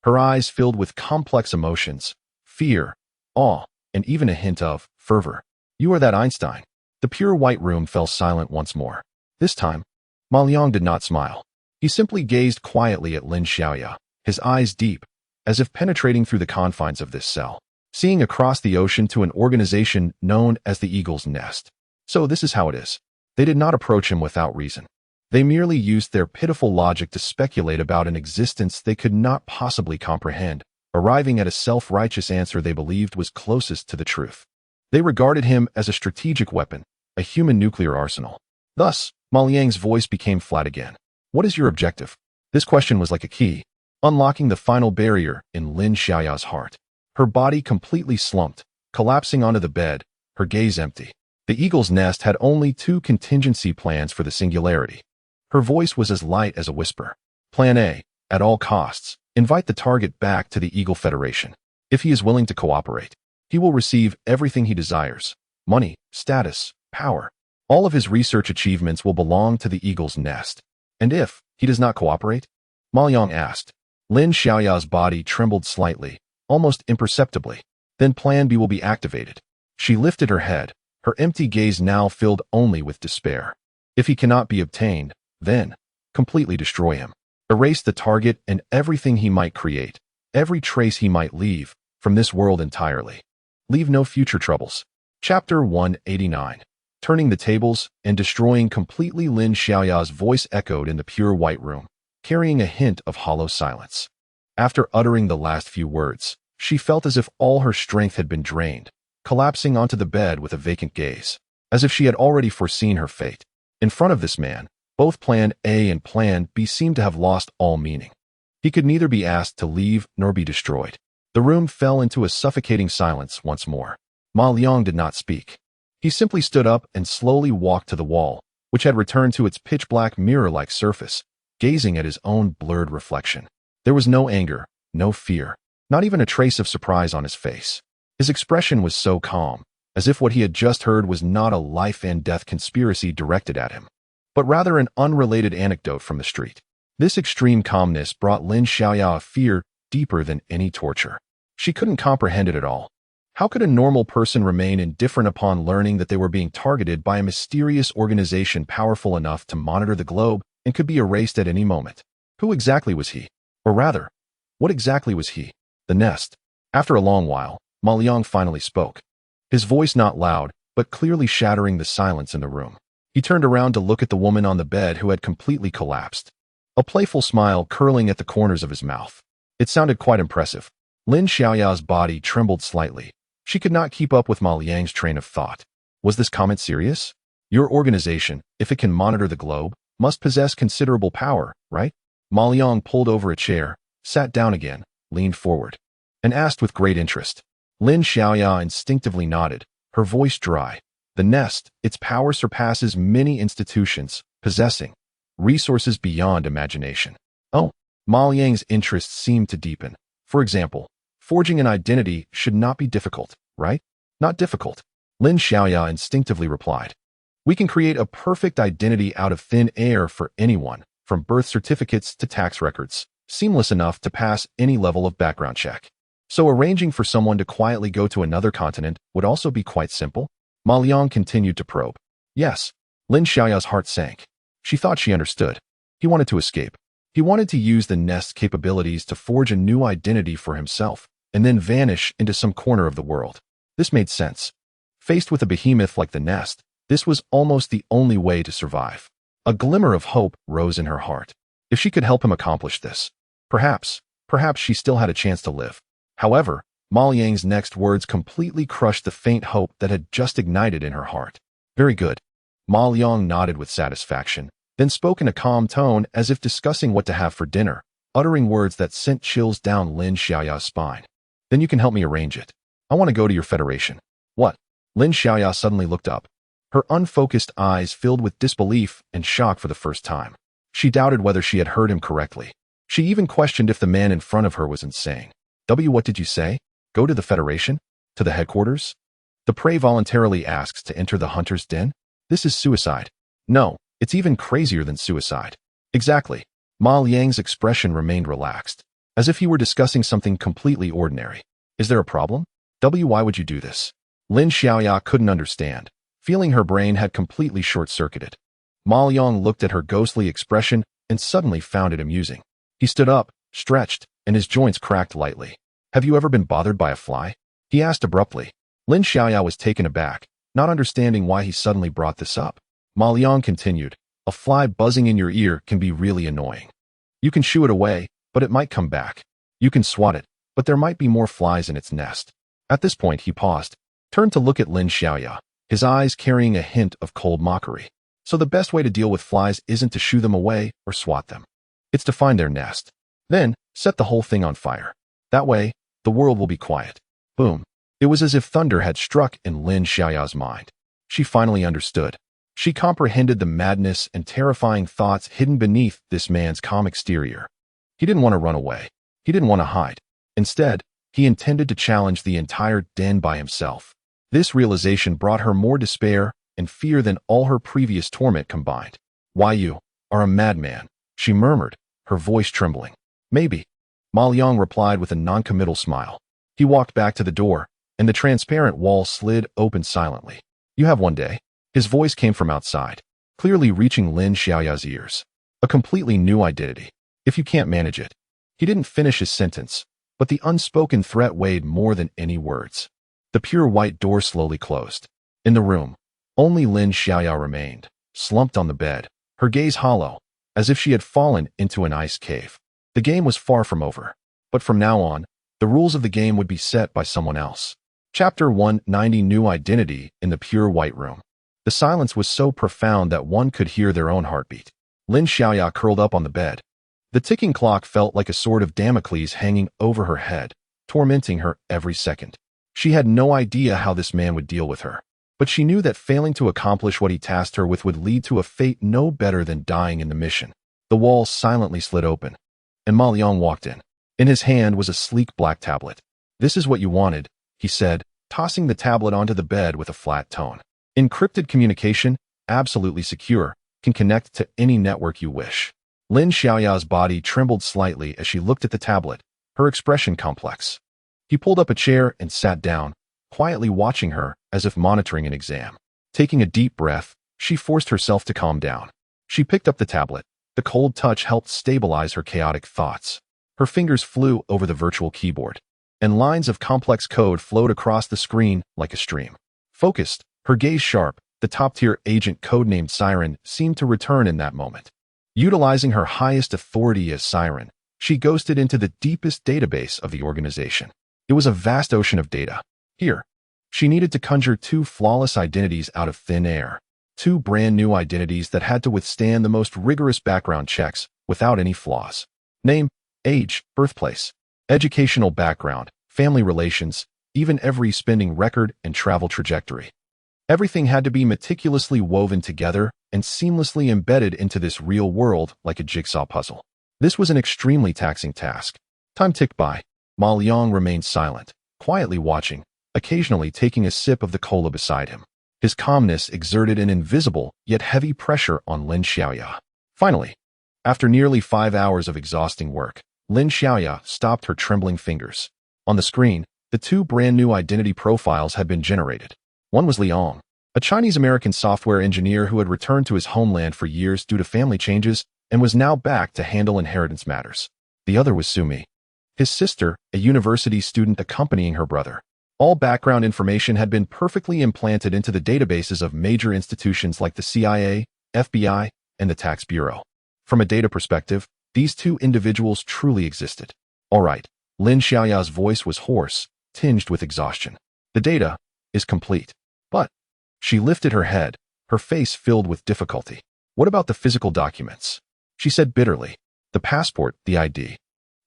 Her eyes filled with complex emotions, fear, awe, and even a hint of fervor. You are that Einstein. The pure white room fell silent once more. This time, Ma Liang did not smile. He simply gazed quietly at Lin Xiaoya, his eyes deep, as if penetrating through the confines of this cell, seeing across the ocean to an organization known as the Eagle's Nest. So this is how it is. They did not approach him without reason. They merely used their pitiful logic to speculate about an existence they could not possibly comprehend, arriving at a self-righteous answer they believed was closest to the truth. They regarded him as a strategic weapon, a human nuclear arsenal. Thus, Ma Liang's voice became flat again. What is your objective? This question was like a key, unlocking the final barrier in Lin Xiaoya's heart. Her body completely slumped, collapsing onto the bed, her gaze empty. The Eagle's Nest had only two contingency plans for the singularity. Her voice was as light as a whisper. Plan A, at all costs, invite the target back to the Eagle Federation. If he is willing to cooperate, he will receive everything he desires. Money, status, power. All of his research achievements will belong to the Eagle's Nest. And if he does not cooperate? Ma Liang asked. Lin Xiaoya's body trembled slightly, almost imperceptibly. Then Plan B will be activated. She lifted her head, her empty gaze now filled only with despair. If he cannot be obtained, then completely destroy him. Erase the target and everything he might create, every trace he might leave, from this world entirely. Leave no future troubles. Chapter 189. Turning the tables and destroying completely. Lin Xiaoya's voice echoed in the pure white room, carrying a hint of hollow silence. After uttering the last few words, she felt as if all her strength had been drained, collapsing onto the bed with a vacant gaze, as if she had already foreseen her fate. In front of this man, both Plan A and Plan B seemed to have lost all meaning. He could neither be asked to leave nor be destroyed. The room fell into a suffocating silence once more. Ma Liang did not speak. He simply stood up and slowly walked to the wall, which had returned to its pitch-black mirror-like surface, gazing at his own blurred reflection. There was no anger, no fear, not even a trace of surprise on his face. His expression was so calm, as if what he had just heard was not a life-and-death conspiracy directed at him, but rather an unrelated anecdote from the street. This extreme calmness brought Lin Xiaoya a fear deeper than any torture. She couldn't comprehend it at all. How could a normal person remain indifferent upon learning that they were being targeted by a mysterious organization powerful enough to monitor the globe and could be erased at any moment? Who exactly was he? Or rather, what exactly was he? The nest. After a long while, Ma Liang finally spoke. His voice not loud, but clearly shattering the silence in the room. He turned around to look at the woman on the bed who had completely collapsed, a playful smile curling at the corners of his mouth. It sounded quite impressive. Lin Xiaoya's body trembled slightly. She could not keep up with Ma Liang's train of thought. Was this comment serious? Your organization, if it can monitor the globe, must possess considerable power, right? Ma Liang pulled over a chair, sat down again, leaned forward, and asked with great interest. Lin Xiaoya instinctively nodded, her voice dry. The nest, its power surpasses many institutions, possessing resources beyond imagination. Oh, Ma Liang's interests seemed to deepen. For example, forging an identity should not be difficult, right? Not difficult. Lin Xiaoya instinctively replied. We can create a perfect identity out of thin air for anyone, from birth certificates to tax records, seamless enough to pass any level of background check. So arranging for someone to quietly go to another continent would also be quite simple? Ma Liang continued to probe. Yes. Lin Xiaoya's heart sank. She thought she understood. He wanted to escape. He wanted to use the nest's capabilities to forge a new identity for himself, and then vanish into some corner of the world. This made sense. Faced with a behemoth like the nest, this was almost the only way to survive. A glimmer of hope rose in her heart. If she could help him accomplish this, perhaps she still had a chance to live. However, Ma Liang's next words completely crushed the faint hope that had just ignited in her heart. Very good. Ma Liang nodded with satisfaction, then spoke in a calm tone as if discussing what to have for dinner, uttering words that sent chills down Lin Xiaoya's spine. Then you can help me arrange it. I want to go to your federation. What? Lin Xiaoya suddenly looked up. Her unfocused eyes filled with disbelief and shock for the first time. She doubted whether she had heard him correctly. She even questioned if the man in front of her was insane. What did you say? Go to the Federation? To the headquarters? The prey voluntarily asks to enter the hunter's den? This is suicide. No, it's even crazier than suicide. Exactly. Ma Liang's expression remained relaxed, as if he were discussing something completely ordinary. Is there a problem? Why would you do this? Lin Xiaoya couldn't understand, feeling her brain had completely short-circuited. Ma Liang looked at her ghostly expression and suddenly found it amusing. He stood up, stretched, and his joints cracked lightly. Have you ever been bothered by a fly? He asked abruptly. Lin Xiaoya was taken aback, not understanding why he suddenly brought this up. Ma Liang continued, a fly buzzing in your ear can be really annoying. You can shoo it away, but it might come back. You can swat it, but there might be more flies in its nest. At this point he paused, turned to look at Lin Xiaoya, his eyes carrying a hint of cold mockery. So the best way to deal with flies isn't to shoo them away or swat them. It's to find their nest. Then, set the whole thing on fire. That way, the world will be quiet. Boom. It was as if thunder had struck in Lin Xiaoya's mind. She finally understood. She comprehended the madness and terrifying thoughts hidden beneath this man's calm exterior. He didn't want to run away. He didn't want to hide. Instead, he intended to challenge the entire den by himself. This realization brought her more despair and fear than all her previous torment combined. Why you are a madman, she murmured, her voice trembling. Maybe. Ma Liang replied with a non-committal smile. He walked back to the door, and the transparent wall slid open silently. You have one day. His voice came from outside, clearly reaching Lin Xiaoya's ears. A completely new identity. if you can't manage it. He didn't finish his sentence, but the unspoken threat weighed more than any words. The pure white door slowly closed. In the room, only Lin Xiaoya remained, slumped on the bed, her gaze hollow, as if she had fallen into an ice cave. The game was far from over. But from now on, the rules of the game would be set by someone else. Chapter 190: New Identity in the Pure White Room. The silence was so profound that one could hear their own heartbeat. Lin Xiaoya curled up on the bed. The ticking clock felt like a sword of Damocles hanging over her head, tormenting her every second. She had no idea how this man would deal with her, but she knew that failing to accomplish what he tasked her with would lead to a fate no better than dying in the mission. The wall silently slid open, and Ma Liang walked in. In his hand was a sleek black tablet. "This is what you wanted," he said, tossing the tablet onto the bed with a flat tone. "Encrypted communication, absolutely secure, can connect to any network you wish." Lin Xiaoya's body trembled slightly as she looked at the tablet, her expression complex. He pulled up a chair and sat down, quietly watching her as if monitoring an exam. Taking a deep breath, she forced herself to calm down. She picked up the tablet. The cold touch helped stabilize her chaotic thoughts. Her fingers flew over the virtual keyboard, and lines of complex code flowed across the screen like a stream. Focused, her gaze sharp, the top-tier agent codenamed Siren seemed to return in that moment. Utilizing her highest authority as Siren, she ghosted into the deepest database of the organization. It was a vast ocean of data. Here, she needed to conjure two flawless identities out of thin air. Two brand new identities that had to withstand the most rigorous background checks without any flaws. Name, age, birthplace, educational background, family relations, even every spending record and travel trajectory. Everything had to be meticulously woven together and seamlessly embedded into this real world like a jigsaw puzzle. This was an extremely taxing task. Time ticked by. Ma Liang remained silent, quietly watching, occasionally taking a sip of the cola beside him. His calmness exerted an invisible yet heavy pressure on Lin Xiaoya. Finally, after nearly 5 hours of exhausting work, Lin Xiaoya stopped her trembling fingers. On the screen, the two brand new identity profiles had been generated. One was Liang, a Chinese-American software engineer who had returned to his homeland for years due to family changes and was now back to handle inheritance matters. The other was Sumi, his sister, a university student accompanying her brother. All background information had been perfectly implanted into the databases of major institutions like the CIA, FBI, and the Tax Bureau. From a data perspective, these two individuals truly existed. All right, Lin Xiaoya's voice was hoarse, tinged with exhaustion. The data is complete. But she lifted her head, her face filled with difficulty. What about the physical documents? She said bitterly. The passport, the ID.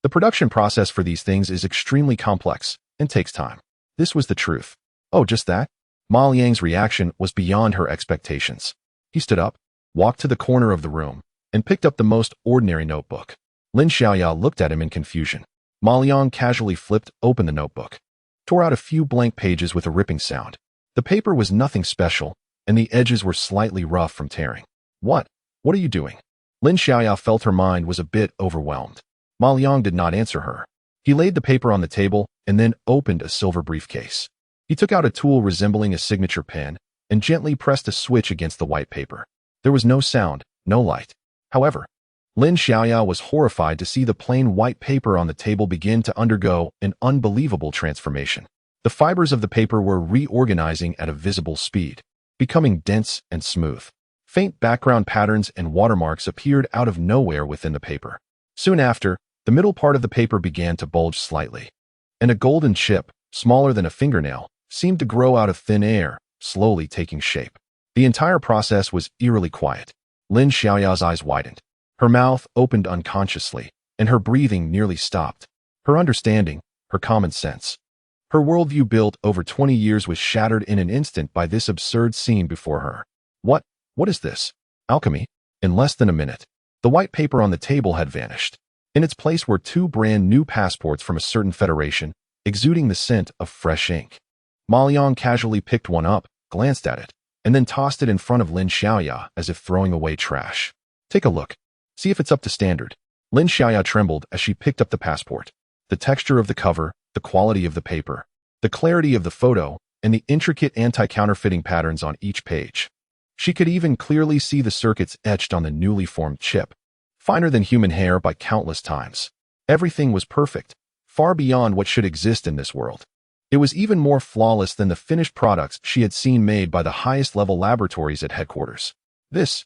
The production process for these things is extremely complex and takes time. This was the truth. Oh, just that? Ma Liang's reaction was beyond her expectations. He stood up, walked to the corner of the room, and picked up the most ordinary notebook. Lin Xiaoya looked at him in confusion. Ma Liang casually flipped open the notebook, tore out a few blank pages with a ripping sound. The paper was nothing special, and the edges were slightly rough from tearing. What? What are you doing? Lin Xiaoya felt her mind was a bit overwhelmed. Ma Liang did not answer her. He laid the paper on the table and then opened a silver briefcase. He took out a tool resembling a signature pen and gently pressed a switch against the white paper. There was no sound, no light. However, Lin Xiaoya was horrified to see the plain white paper on the table begin to undergo an unbelievable transformation. The fibers of the paper were reorganizing at a visible speed, becoming dense and smooth. Faint background patterns and watermarks appeared out of nowhere within the paper. Soon after, the middle part of the paper began to bulge slightly, and a golden chip, smaller than a fingernail, seemed to grow out of thin air, slowly taking shape. The entire process was eerily quiet. Lin Xiaoya's eyes widened. Her mouth opened unconsciously, and her breathing nearly stopped. Her understanding, her common sense, her worldview built over 20 years was shattered in an instant by this absurd scene before her. What is this? Alchemy? In less than a minute, the white paper on the table had vanished. In its place were two brand new passports from a certain federation, exuding the scent of fresh ink. Ma Liang casually picked one up, glanced at it, and then tossed it in front of Lin Xiaoya as if throwing away trash. Take a look. See if it's up to standard. Lin Xiaoya trembled as she picked up the passport. The texture of the cover, the quality of the paper, the clarity of the photo, and the intricate anti-counterfeiting patterns on each page. She could even clearly see the circuits etched on the newly formed chip. finer than human hair by countless times. Everything was perfect, far beyond what should exist in this world. It was even more flawless than the finished products she had seen made by the highest-level laboratories at headquarters. This.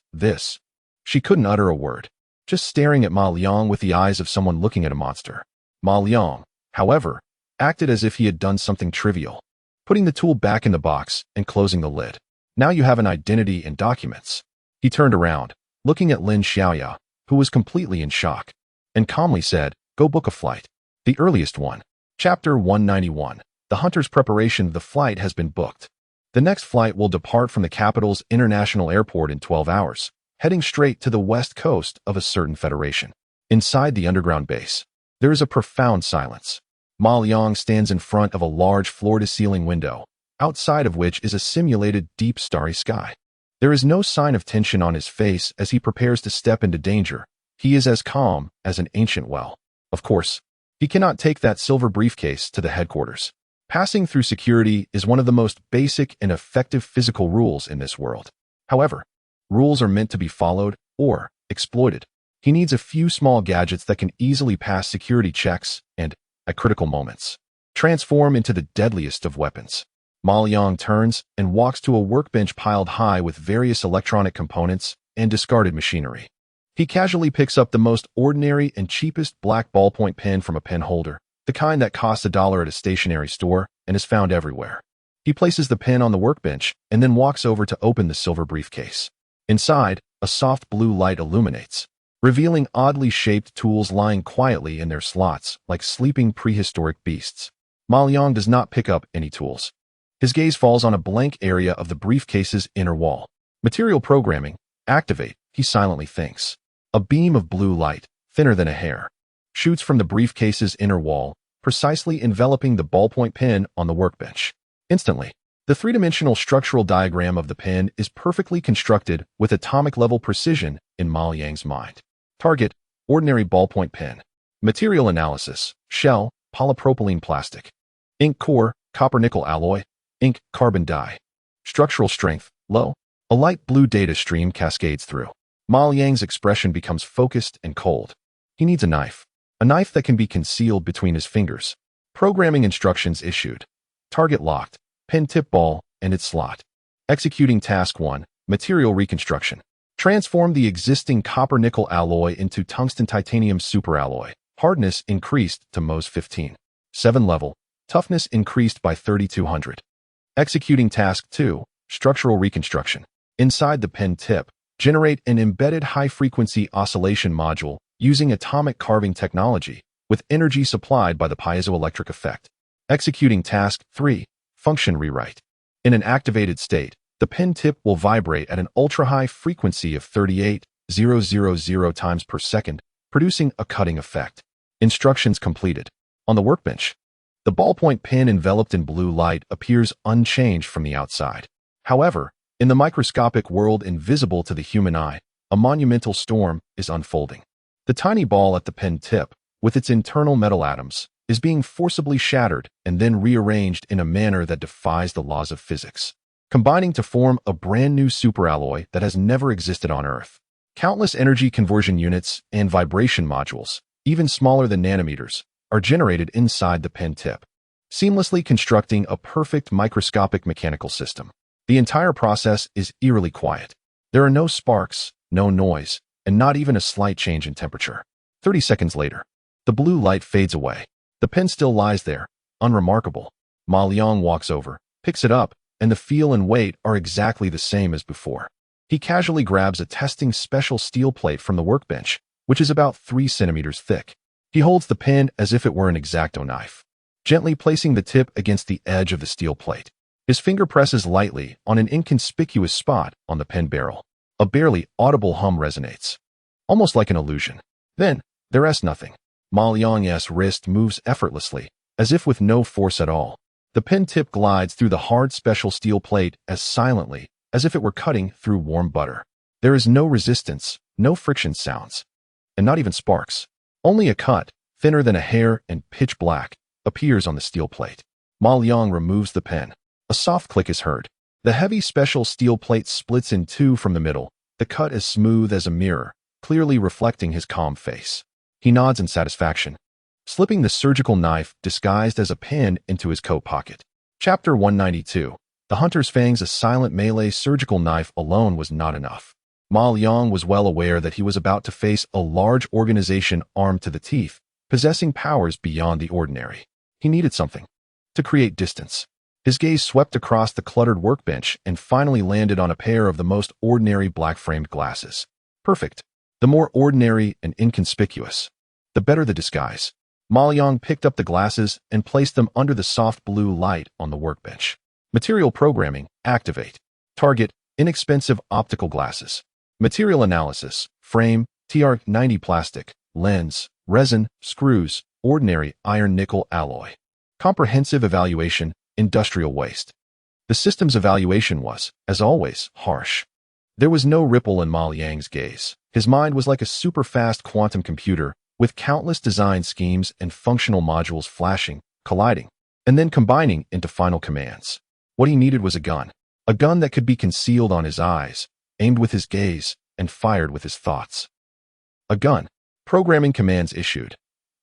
She couldn't utter a word, just staring at Ma Liang with the eyes of someone looking at a monster. Ma Liang, however, acted as if he had done something trivial, putting the tool back in the box and closing the lid. Now you have an identity and documents. He turned around, looking at Lin Xiaoya, who was completely in shock, and calmly said, "Go book a flight. The earliest one." Chapter 191. The Hunter's preparation. The flight has been booked. The next flight will depart from the capital's international airport in 12 hours, heading straight to the west coast of a certain federation. Inside the underground base, there is a profound silence. Ma Liang stands in front of a large floor-to-ceiling window, outside of which is a simulated deep starry sky. There is no sign of tension on his face as he prepares to step into danger. He is as calm as an ancient well. Of course, he cannot take that silver briefcase to the headquarters. Passing through security is one of the most basic and effective physical rules in this world. However, rules are meant to be followed or exploited. He needs a few small gadgets that can easily pass security checks and, at critical moments, transform into the deadliest of weapons. Ma Liang turns and walks to a workbench piled high with various electronic components and discarded machinery. He casually picks up the most ordinary and cheapest black ballpoint pen from a pen holder, the kind that costs $1 at a stationery store and is found everywhere. He places the pen on the workbench and then walks over to open the silver briefcase. Inside, a soft blue light illuminates, revealing oddly shaped tools lying quietly in their slots like sleeping prehistoric beasts. Ma Liang does not pick up any tools. His gaze falls on a blank area of the briefcase's inner wall. Material programming, activate, he silently thinks. A beam of blue light, thinner than a hair, shoots from the briefcase's inner wall, precisely enveloping the ballpoint pen on the workbench. Instantly, the three-dimensional structural diagram of the pen is perfectly constructed with atomic-level precision in Ma Liang's mind. Target, ordinary ballpoint pen. Material analysis, shell, polypropylene plastic. Ink core, copper-nickel alloy. Ink, carbon dye. Structural strength, low. A light blue data stream cascades through. Ma Liang's expression becomes focused and cold. He needs a knife that can be concealed between his fingers. Programming instructions issued. Target locked, pen tip ball, and its slot. Executing task 1, material reconstruction. Transform the existing copper-nickel alloy into tungsten-titanium superalloy. Hardness increased to Mohs 15. 7 level. Toughness increased by 3200. Executing task 2, structural reconstruction. Inside the pen tip, generate an embedded high-frequency oscillation module using atomic carving technology with energy supplied by the piezoelectric effect. Executing task 3, function rewrite. In an activated state, the pen tip will vibrate at an ultra-high frequency of 38,000 times per second, producing a cutting effect. Instructions completed. On the workbench, the ballpoint pen enveloped in blue light appears unchanged from the outside. However, in the microscopic world invisible to the human eye, a monumental storm is unfolding. The tiny ball at the pen tip, with its internal metal atoms, is being forcibly shattered and then rearranged in a manner that defies the laws of physics, combining to form a brand new superalloy that has never existed on Earth. Countless energy conversion units and vibration modules, even smaller than nanometers, are generated inside the pen tip, seamlessly constructing a perfect microscopic mechanical system. The entire process is eerily quiet. There are no sparks, no noise, and not even a slight change in temperature. 30 seconds later, the blue light fades away. The pen still lies there, unremarkable. Ma Liang walks over, picks it up, and the feel and weight are exactly the same as before. He casually grabs a testing special steel plate from the workbench, which is about 3 centimeters thick. He holds the pen as if it were an X-Acto knife, gently placing the tip against the edge of the steel plate. His finger presses lightly on an inconspicuous spot on the pen barrel. A barely audible hum resonates, almost like an illusion. Then, there's nothing. Ma Liang's wrist moves effortlessly, as if with no force at all. The pen tip glides through the hard special steel plate as silently as if it were cutting through warm butter. There is no resistance, no friction sounds, and not even sparks. Only a cut, thinner than a hair and pitch black, appears on the steel plate. Ma Liang removes the pen. A soft click is heard. The heavy special steel plate splits in two from the middle, the cut as smooth as a mirror, clearly reflecting his calm face. He nods in satisfaction, slipping the surgical knife disguised as a pen into his coat pocket. Chapter 192. The Hunter's Fangs. A silent melee surgical knife alone was not enough. Ma Liang was well aware that he was about to face a large organization armed to the teeth, possessing powers beyond the ordinary. He needed something to create distance. His gaze swept across the cluttered workbench and finally landed on a pair of the most ordinary black-framed glasses. Perfect. The more ordinary and inconspicuous, the better the disguise. Ma Liang picked up the glasses and placed them under the soft blue light on the workbench. Material programming, activate. Target, inexpensive optical glasses. Material analysis, frame, TR90 plastic, lens, resin, screws, ordinary iron-nickel alloy. Comprehensive evaluation, industrial waste. The system's evaluation was, as always, harsh. There was no ripple in Ma Liang's gaze. His mind was like a super-fast quantum computer, with countless design schemes and functional modules flashing, colliding, and then combining into final commands. What he needed was a gun that could be concealed on his eyes, aimed with his gaze, and fired with his thoughts. A gun. Programming commands issued.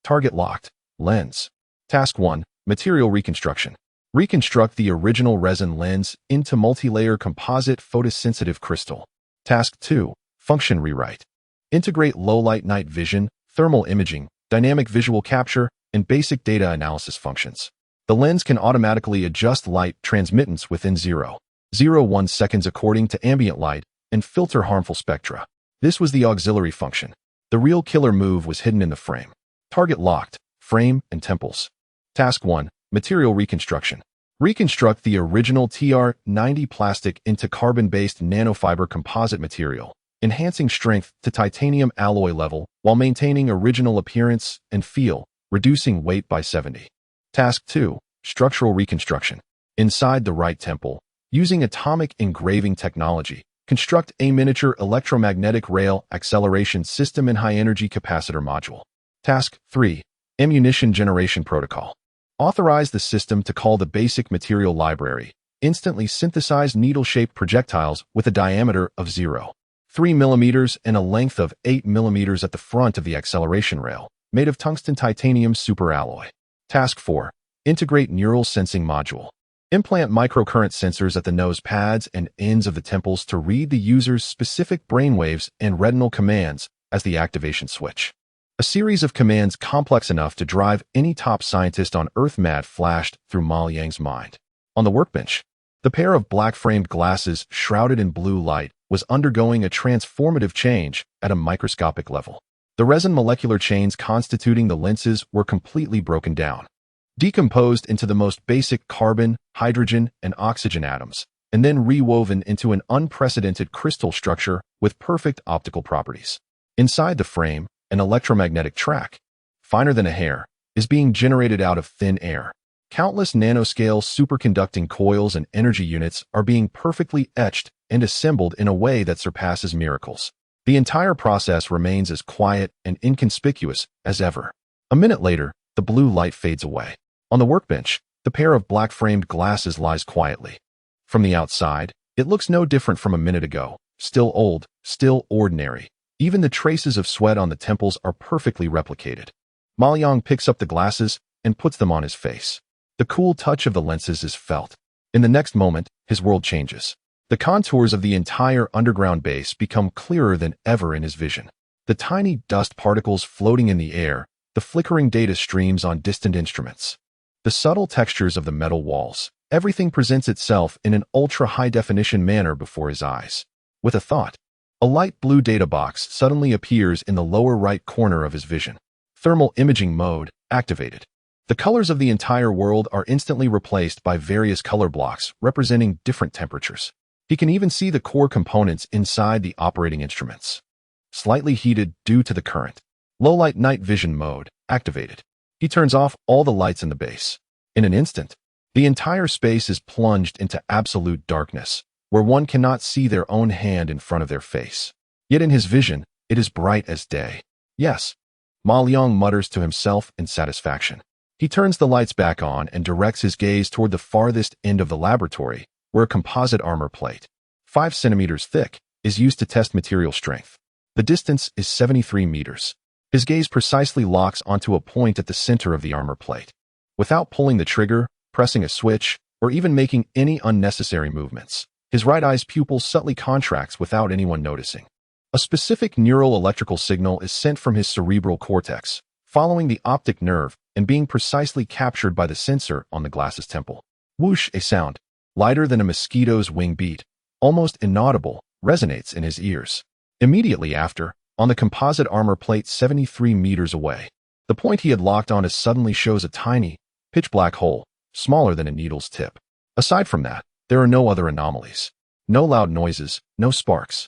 Target locked. Lens. Task 1. Material reconstruction. Reconstruct the original resin lens into multi-layer composite photosensitive crystal. Task 2. Function rewrite. Integrate low-light night vision, thermal imaging, dynamic visual capture, and basic data analysis functions. The lens can automatically adjust light transmittance within 0.01 seconds according to ambient light and filter harmful spectra. This was the auxiliary function. The real killer move was hidden in the frame. Target locked. Frame and temples. Task 1. Material reconstruction. Reconstruct the original TR90 plastic into carbon-based nanofiber composite material, enhancing strength to titanium alloy level while maintaining original appearance and feel, reducing weight by 70. Task 2. Structural reconstruction. Inside the right temple, using atomic engraving technology, construct a miniature electromagnetic rail acceleration system and high-energy capacitor module. Task 3. Ammunition generation protocol. Authorize the system to call the basic material library, instantly synthesize needle-shaped projectiles with a diameter of 0.3 mm and a length of 8 mm at the front of the acceleration rail, made of tungsten titanium superalloy. Task 4. Integrate neural sensing module. Implant microcurrent sensors at the nose pads and ends of the temples to read the user's specific brainwaves and retinal commands as the activation switch. A series of commands complex enough to drive any top scientist on Earth mad flashed through Ma Liang's mind. On the workbench, the pair of black-framed glasses shrouded in blue light was undergoing a transformative change at a microscopic level. The resin molecular chains constituting the lenses were completely broken down, decomposed into the most basic carbon, hydrogen, and oxygen atoms, and then rewoven into an unprecedented crystal structure with perfect optical properties. Inside the frame, an electromagnetic track, finer than a hair, is being generated out of thin air. Countless nanoscale superconducting coils and energy units are being perfectly etched and assembled in a way that surpasses miracles. The entire process remains as quiet and inconspicuous as ever. A minute later, the blue light fades away. On the workbench, the pair of black-framed glasses lies quietly. From the outside, it looks no different from a minute ago. Still old, still ordinary. Even the traces of sweat on the temples are perfectly replicated. Ma Liang picks up the glasses and puts them on his face. The cool touch of the lenses is felt. In the next moment, his world changes. The contours of the entire underground base become clearer than ever in his vision. The tiny dust particles floating in the air, the flickering data streams on distant instruments, the subtle textures of the metal walls. Everything presents itself in an ultra-high-definition manner before his eyes. With a thought, a light blue data box suddenly appears in the lower right corner of his vision. Thermal imaging mode activated. The colors of the entire world are instantly replaced by various color blocks representing different temperatures. He can even see the core components inside the operating instruments, slightly heated due to the current. Low-light night vision mode activated. He turns off all the lights in the base. In an instant, the entire space is plunged into absolute darkness, where one cannot see their own hand in front of their face. Yet in his vision, it is bright as day. Yes, Ma Liang mutters to himself in satisfaction. He turns the lights back on and directs his gaze toward the farthest end of the laboratory, where a composite armor plate, 5 centimeters thick, is used to test material strength. The distance is 73 meters. His gaze precisely locks onto a point at the center of the armor plate. Without pulling the trigger, pressing a switch, or even making any unnecessary movements, his right eye's pupil subtly contracts without anyone noticing. A specific neural electrical signal is sent from his cerebral cortex, following the optic nerve and being precisely captured by the sensor on the glass's temple. Whoosh, a sound, lighter than a mosquito's wing beat, almost inaudible, resonates in his ears. Immediately after, on the composite armor plate 73 meters away, the point he had locked on suddenly shows a tiny, pitch-black hole, smaller than a needle's tip. Aside from that, there are no other anomalies. No loud noises, no sparks.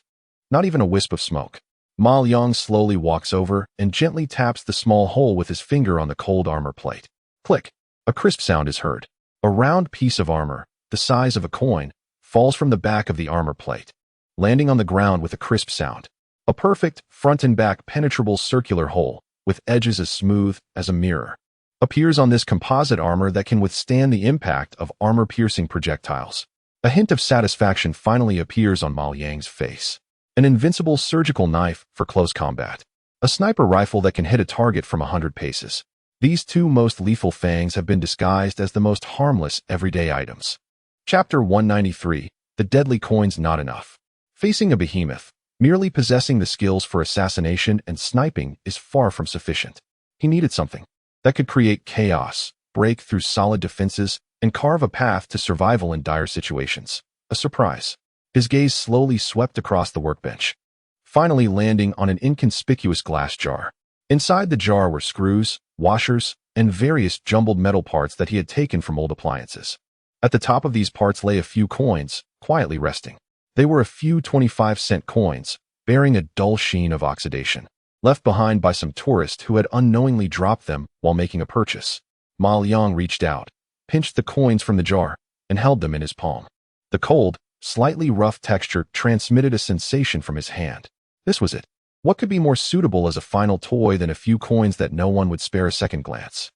Not even a wisp of smoke. Ma Liang slowly walks over and gently taps the small hole with his finger on the cold armor plate. Click. A crisp sound is heard. A round piece of armor, the size of a coin, falls from the back of the armor plate, landing on the ground with a crisp sound. A perfect, front and back penetrable circular hole, with edges as smooth as a mirror, appears on this composite armor that can withstand the impact of armor-piercing projectiles. A hint of satisfaction finally appears on Ma Liang's face. An invincible surgical knife for close combat. A sniper rifle that can hit a target from 100 paces. These two most lethal fangs have been disguised as the most harmless everyday items. Chapter 193, The Deadly Coins Not Enough. Facing a behemoth, merely possessing the skills for assassination and sniping is far from sufficient. He needed something that could create chaos, break through solid defenses, and carve a path to survival in dire situations. A surprise. His gaze slowly swept across the workbench, finally landing on an inconspicuous glass jar. Inside the jar were screws, washers, and various jumbled metal parts that he had taken from old appliances. At the top of these parts lay a few coins, quietly resting. They were a few 25-cent coins, bearing a dull sheen of oxidation, left behind by some tourist who had unknowingly dropped them while making a purchase. Ma Liang reached out, pinched the coins from the jar, and held them in his palm. The cold, slightly rough texture transmitted a sensation from his hand. This was it. What could be more suitable as a final toy than a few coins that no one would spare a second glance?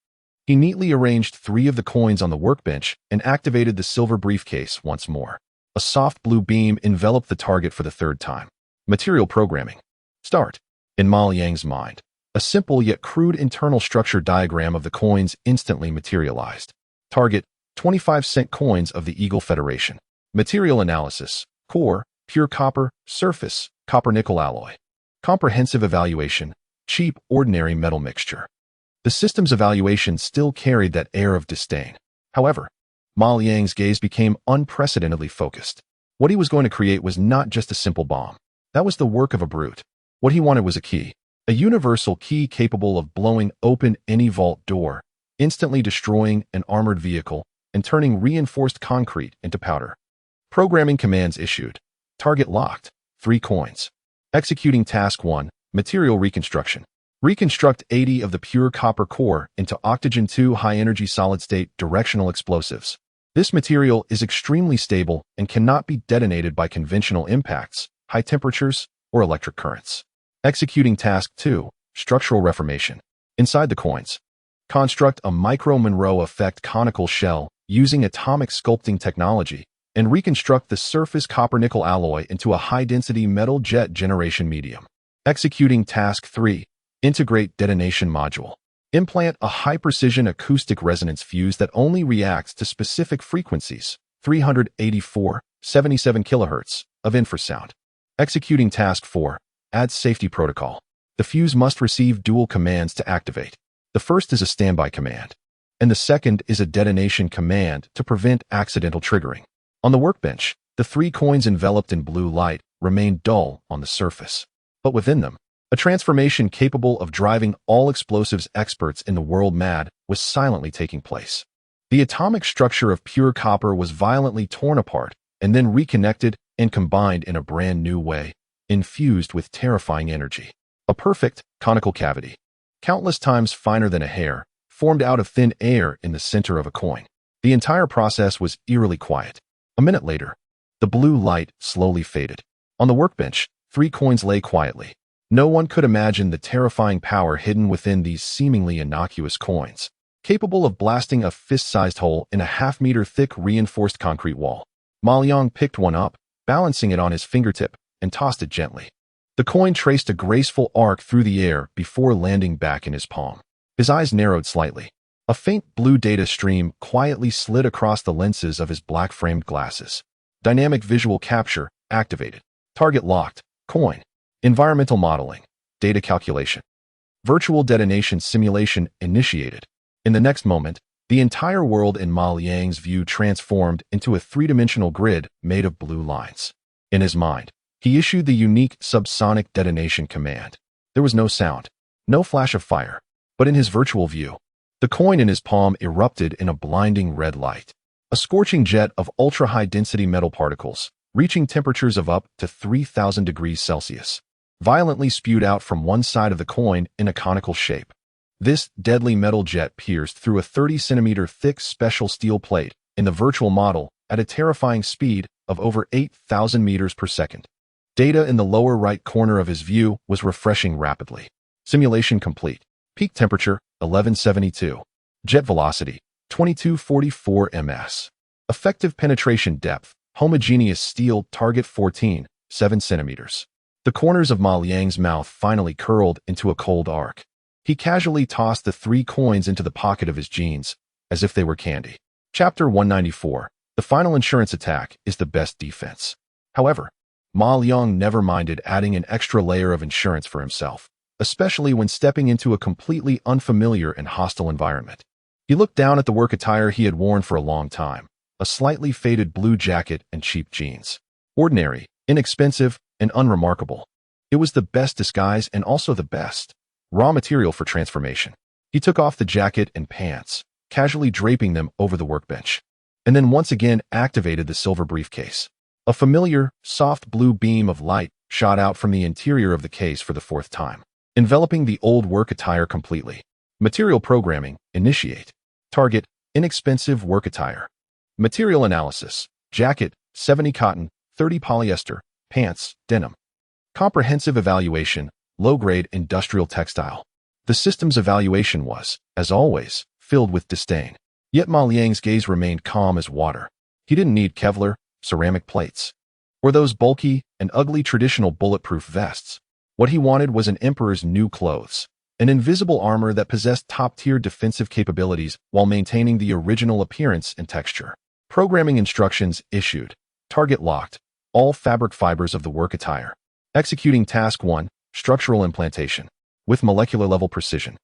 He neatly arranged 3 of the coins on the workbench and activated the silver briefcase once more. A soft blue beam enveloped the target for the 3rd time. Material programming. Start. In Ma Liang's mind, a simple yet crude internal structure diagram of the coins instantly materialized. Target, 25-cent coins of the Eagle Federation. Material analysis. Core, pure copper. Surface, copper-nickel alloy. Comprehensive evaluation. Cheap, ordinary metal mixture. The system's evaluation still carried that air of disdain. However, Ma Liang's gaze became unprecedentedly focused. What he was going to create was not just a simple bomb. That was the work of a brute. What he wanted was a key. A universal key capable of blowing open any vault door, instantly destroying an armored vehicle, and turning reinforced concrete into powder. Programming commands issued. Target locked. 3 coins. Executing Task 1, Material Reconstruction. Reconstruct 80 of the pure copper core into Octogen-2 high-energy solid-state directional explosives. This material is extremely stable and cannot be detonated by conventional impacts, high temperatures, or electric currents. Executing Task 2, Structural Reformation. Inside the coins, construct a micro-Monroe effect conical shell using atomic sculpting technology and reconstruct the surface copper-nickel alloy into a high-density metal jet generation medium. Executing Task 3, Integrate Detonation Module. Implant a high-precision acoustic resonance fuse that only reacts to specific frequencies, 384, 77 kHz, of infrasound. Executing Task 4, Add Safety Protocol. The fuse must receive dual commands to activate. The first is a standby command, and the second is a detonation command to prevent accidental triggering. On the workbench, the 3 coins enveloped in blue light remained dull on the surface, but within them, a transformation capable of driving all explosives experts in the world mad was silently taking place. The atomic structure of pure copper was violently torn apart and then reconnected and combined in a brand new way, infused with terrifying energy. A perfect, conical cavity, countless times finer than a hair, formed out of thin air in the center of a coin. The entire process was eerily quiet. A minute later, the blue light slowly faded. On the workbench, 3 coins lay quietly. No one could imagine the terrifying power hidden within these seemingly innocuous coins, capable of blasting a fist-sized hole in a half-meter thick reinforced concrete wall. Ma Liang picked one up, balancing it on his fingertip, and tossed it gently. The coin traced a graceful arc through the air before landing back in his palm. His eyes narrowed slightly. A faint blue data stream quietly slid across the lenses of his black-framed glasses. Dynamic visual capture activated. Target locked. Coin. Environmental modeling. Data calculation. Virtual detonation simulation initiated. In the next moment, the entire world in Ma Liang's view transformed into a three-dimensional grid made of blue lines. In his mind, he issued the unique subsonic detonation command. There was no sound, no flash of fire, but in his virtual view, the coin in his palm erupted in a blinding red light. A scorching jet of ultra-high-density metal particles, reaching temperatures of up to 3,000 degrees Celsius, violently spewed out from one side of the coin in a conical shape. This deadly metal jet pierced through a 30-centimeter thick special steel plate in the virtual model at a terrifying speed of over 8,000 meters per second. Data in the lower right corner of his view was refreshing rapidly. Simulation complete. Peak temperature, 1172. Jet velocity, 2244 ms. Effective penetration depth, homogeneous steel target 14, 7 centimeters. The corners of Ma Liang's mouth finally curled into a cold arc. He casually tossed the 3 coins into the pocket of his jeans, as if they were candy. Chapter 194. The final insurance attack is the best defense. However, Ma Liang never minded adding an extra layer of insurance for himself, especially when stepping into a completely unfamiliar and hostile environment. He looked down at the work attire he had worn for a long time, a slightly faded blue jacket and cheap jeans. Ordinary, inexpensive, and unremarkable. It was the best disguise and also the best raw material for transformation. He took off the jacket and pants, casually draping them over the workbench, and then once again activated the silver briefcase. A familiar, soft blue beam of light shot out from the interior of the case for the 4th time, enveloping the old work attire completely. Material programming, initiate. Target, inexpensive work attire. Material analysis, jacket, 70 cotton, 30 polyester, pants, denim. Comprehensive evaluation, low-grade industrial textile. The system's evaluation was, as always, filled with disdain. Yet Ma Liang's gaze remained calm as water. He didn't need Kevlar, ceramic plates, or those bulky and ugly traditional bulletproof vests. What he wanted was an emperor's new clothes, an invisible armor that possessed top-tier defensive capabilities while maintaining the original appearance and texture. Programming instructions issued. Target locked. All fabric fibers of the work attire. Executing Task 1. Structural implantation. With molecular-level precision.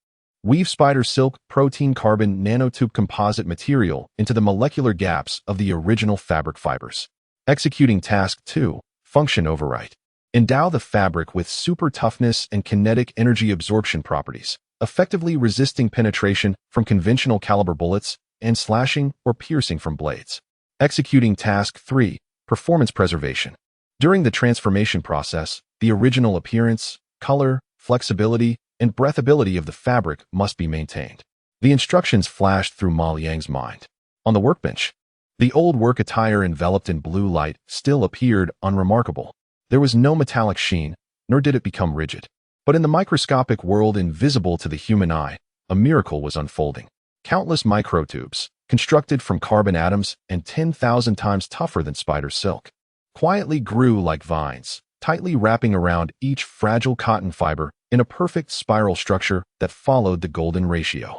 Weave spider silk, protein carbon nanotube composite material into the molecular gaps of the original fabric fibers. Executing Task 2. Function overwrite. Endow the fabric with super toughness and kinetic energy absorption properties, effectively resisting penetration from conventional caliber bullets and slashing or piercing from blades. Executing Task 3. Performance preservation. During the transformation process, the original appearance, color, flexibility, and breathability of the fabric must be maintained. The instructions flashed through Ma Liang's mind. On the workbench, the old work attire enveloped in blue light still appeared unremarkable. There was no metallic sheen, nor did it become rigid. But in the microscopic world invisible to the human eye, a miracle was unfolding. Countless microtubes, constructed from carbon atoms and 10,000 times tougher than spider silk, quietly grew like vines, tightly wrapping around each fragile cotton fiber in a perfect spiral structure that followed the golden ratio.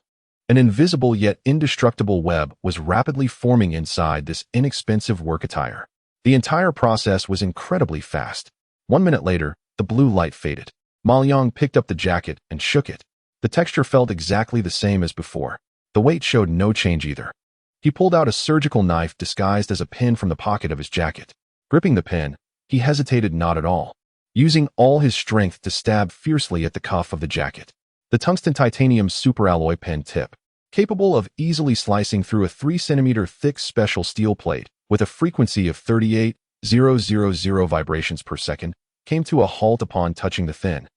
An invisible yet indestructible web was rapidly forming inside this inexpensive work attire. The entire process was incredibly fast. 1 minute later, the blue light faded. Ma Liang picked up the jacket and shook it. The texture felt exactly the same as before. The weight showed no change either. He pulled out a surgical knife disguised as a pin from the pocket of his jacket. Gripping the pin, he hesitated not at all, using all his strength to stab fiercely at the cuff of the jacket. The tungsten titanium superalloy pen tip, capable of easily slicing through a 3-centimeter thick special steel plate with a frequency of 38,000 vibrations per second, came to a halt upon touching the thin,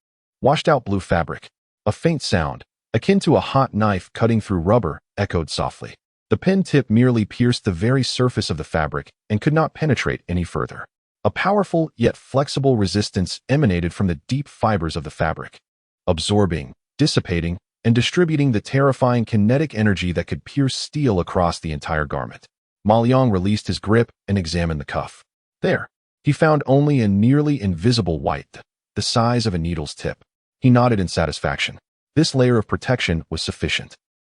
washed-out blue fabric. A faint sound, akin to a hot knife cutting through rubber, echoed softly. The pen tip merely pierced the very surface of the fabric and could not penetrate any further. A powerful yet flexible resistance emanated from the deep fibers of the fabric, absorbing, dissipating, and distributing the terrifying kinetic energy that could pierce steel across the entire garment. Ma Liang released his grip and examined the cuff. There, he found only a nearly invisible white the size of a needle's tip. He nodded in satisfaction. This layer of protection was sufficient.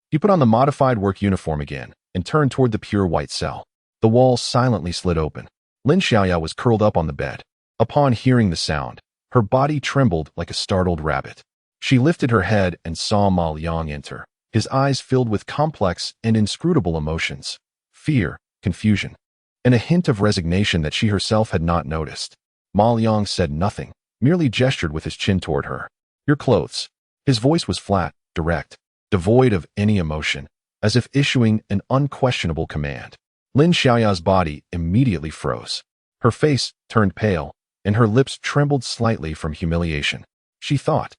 He put on the modified work uniform again and turned toward the pure white cell. The walls silently slid open. Lin Xiaoya was curled up on the bed. Upon hearing the sound, her body trembled like a startled rabbit. She lifted her head and saw Ma Liang enter, his eyes filled with complex and inscrutable emotions, fear, confusion, and a hint of resignation that she herself had not noticed. Ma Liang said nothing, merely gestured with his chin toward her. "Your clothes." His voice was flat, direct, devoid of any emotion, as if issuing an unquestionable command. Lin Xiaoya's body immediately froze. Her face turned pale, and her lips trembled slightly from humiliation. She thought.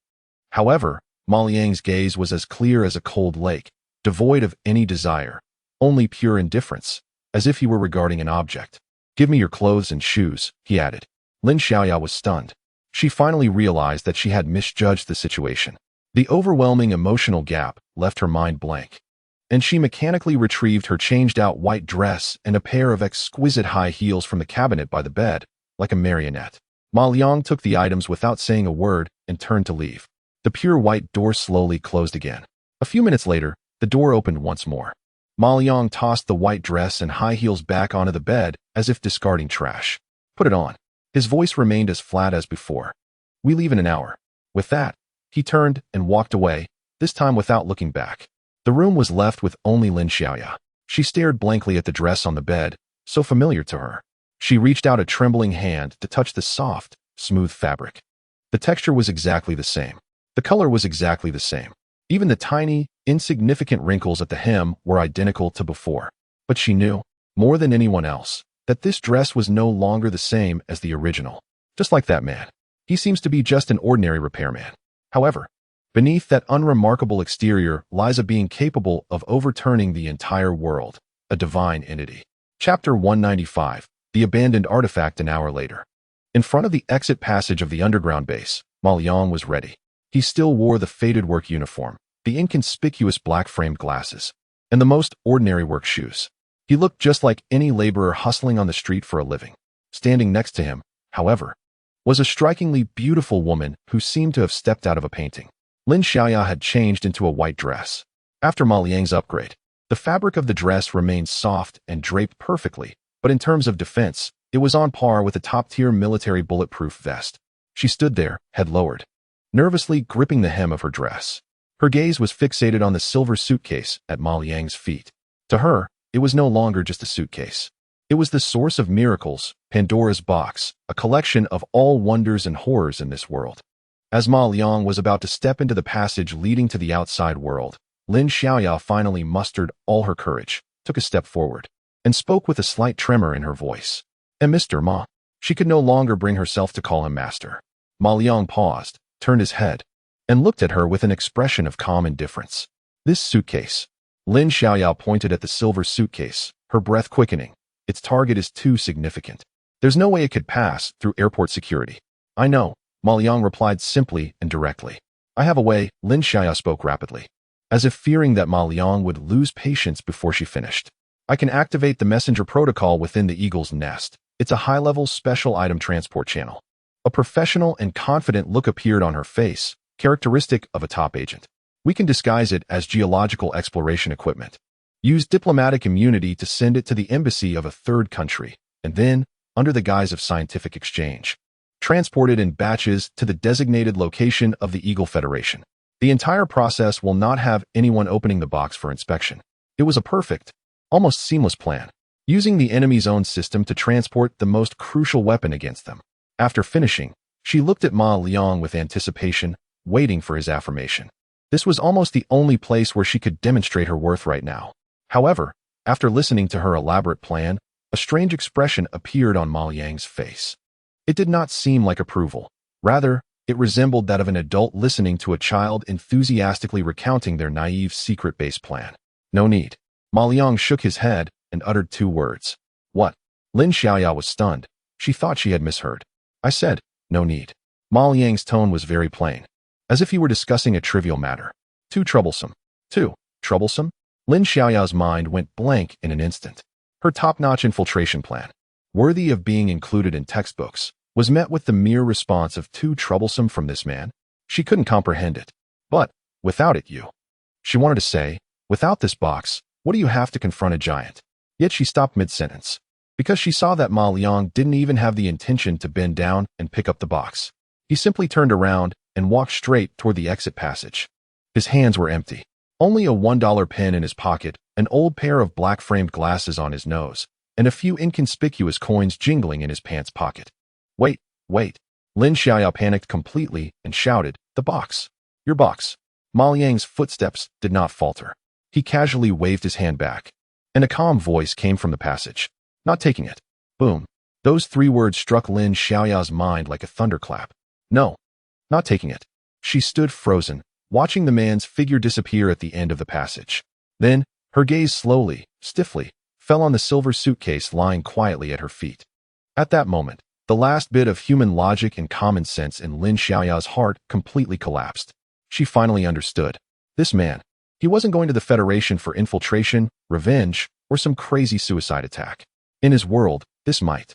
However, Ma Liang's gaze was as clear as a cold lake, devoid of any desire, only pure indifference, as if he were regarding an object. "Give me your clothes and shoes," he added. Lin Xiaoya was stunned. She finally realized that she had misjudged the situation. The overwhelming emotional gap left her mind blank, and she mechanically retrieved her changed-out white dress and a pair of exquisite high heels from the cabinet by the bed, like a marionette. Ma Liang took the items without saying a word and turned to leave. The pure white door slowly closed again. A few minutes later, the door opened once more. Ma Liang tossed the white dress and high heels back onto the bed as if discarding trash. "Put it on." His voice remained as flat as before. "We leave in an hour." With that, he turned and walked away, this time without looking back. The room was left with only Lin Xiaoya. She stared blankly at the dress on the bed, so familiar to her. She reached out a trembling hand to touch the soft, smooth fabric. The texture was exactly the same. The color was exactly the same. Even the tiny, insignificant wrinkles at the hem were identical to before. But she knew, more than anyone else, that this dress was no longer the same as the original. Just like that man. He seems to be just an ordinary repairman. However, beneath that unremarkable exterior lies a being capable of overturning the entire world, a divine entity. Chapter 195, The Abandoned Artifact. An hour later. In front of the exit passage of the underground base, Ma Liang was ready. He still wore the faded work uniform, the inconspicuous black-framed glasses, and the most ordinary work shoes. He looked just like any laborer hustling on the street for a living. Standing next to him, however, was a strikingly beautiful woman who seemed to have stepped out of a painting. Lin Xiaoya had changed into a white dress. After Ma Liang's upgrade, the fabric of the dress remained soft and draped perfectly, but in terms of defense, it was on par with a top-tier military bulletproof vest. She stood there, head lowered, nervously gripping the hem of her dress. Her gaze was fixated on the silver suitcase at Ma Liang's feet. To her, it was no longer just a suitcase. It was the source of miracles, Pandora's box, a collection of all wonders and horrors in this world. As Ma Liang was about to step into the passage leading to the outside world, Lin Xiaoya finally mustered all her courage, took a step forward, and spoke with a slight tremor in her voice. "And Mr. Ma." She could no longer bring herself to call him master. Ma Liang paused, turned his head, and looked at her with an expression of calm indifference. "This suitcase." Lin Xiaoya pointed at the silver suitcase, her breath quickening. "Its target is too significant. There's no way it could pass through airport security." "I know," Ma Liang replied simply and directly. "I have a way," Lin Xiaoya spoke rapidly, as if fearing that Ma Liang would lose patience before she finished. "I can activate the messenger protocol within the Eagle's Nest. It's a high-level special item transport channel." A professional and confident look appeared on her face, characteristic of a top agent. "We can disguise it as geological exploration equipment. Use diplomatic immunity to send it to the embassy of a third country, and then, under the guise of scientific exchange, transport it in batches to the designated location of the Eagle Federation. The entire process will not have anyone opening the box for inspection." It was a perfect, almost seamless plan, using the enemy's own system to transport the most crucial weapon against them. After finishing, she looked at Ma Liang with anticipation, waiting for his affirmation. This was almost the only place where she could demonstrate her worth right now. However, after listening to her elaborate plan, a strange expression appeared on Ma Liang's face. It did not seem like approval. Rather, it resembled that of an adult listening to a child enthusiastically recounting their naive secret-based plan. "No need." Ma Liang shook his head and uttered two words. "What?" Lin Xiaoya was stunned. She thought she had misheard. "I said, no need." Ma Liang's tone was very plain, as if he were discussing a trivial matter. Too troublesome. Too troublesome? Lin Xiaoya's mind went blank in an instant. Her top-notch infiltration plan, worthy of being included in textbooks, was met with the mere response of too troublesome from this man. She couldn't comprehend it. But, without it she wanted to say, without this box, what do you have to confront a giant? Yet she stopped mid-sentence, because she saw that Ma Liang didn't even have the intention to bend down and pick up the box. He simply turned around and walked straight toward the exit passage. His hands were empty. Only a $1 pen in his pocket, an old pair of black-framed glasses on his nose, and a few inconspicuous coins jingling in his pants pocket. Wait, wait. Lin Xiaoya panicked completely and shouted, "The box! Your box!" Ma Liang's footsteps did not falter. He casually waved his hand back, and a calm voice came from the passage. "Not taking it." Boom. Those 3 words struck Lin Xiaoya's mind like a thunderclap. No, not taking it. She stood frozen, watching the man's figure disappear at the end of the passage. Then, her gaze slowly, stiffly, fell on the silver suitcase lying quietly at her feet. At that moment, the last bit of human logic and common sense in Lin Xiaoya's heart completely collapsed. She finally understood. This man, he wasn't going to the Federation for infiltration, revenge, or some crazy suicide attack. In his world, this might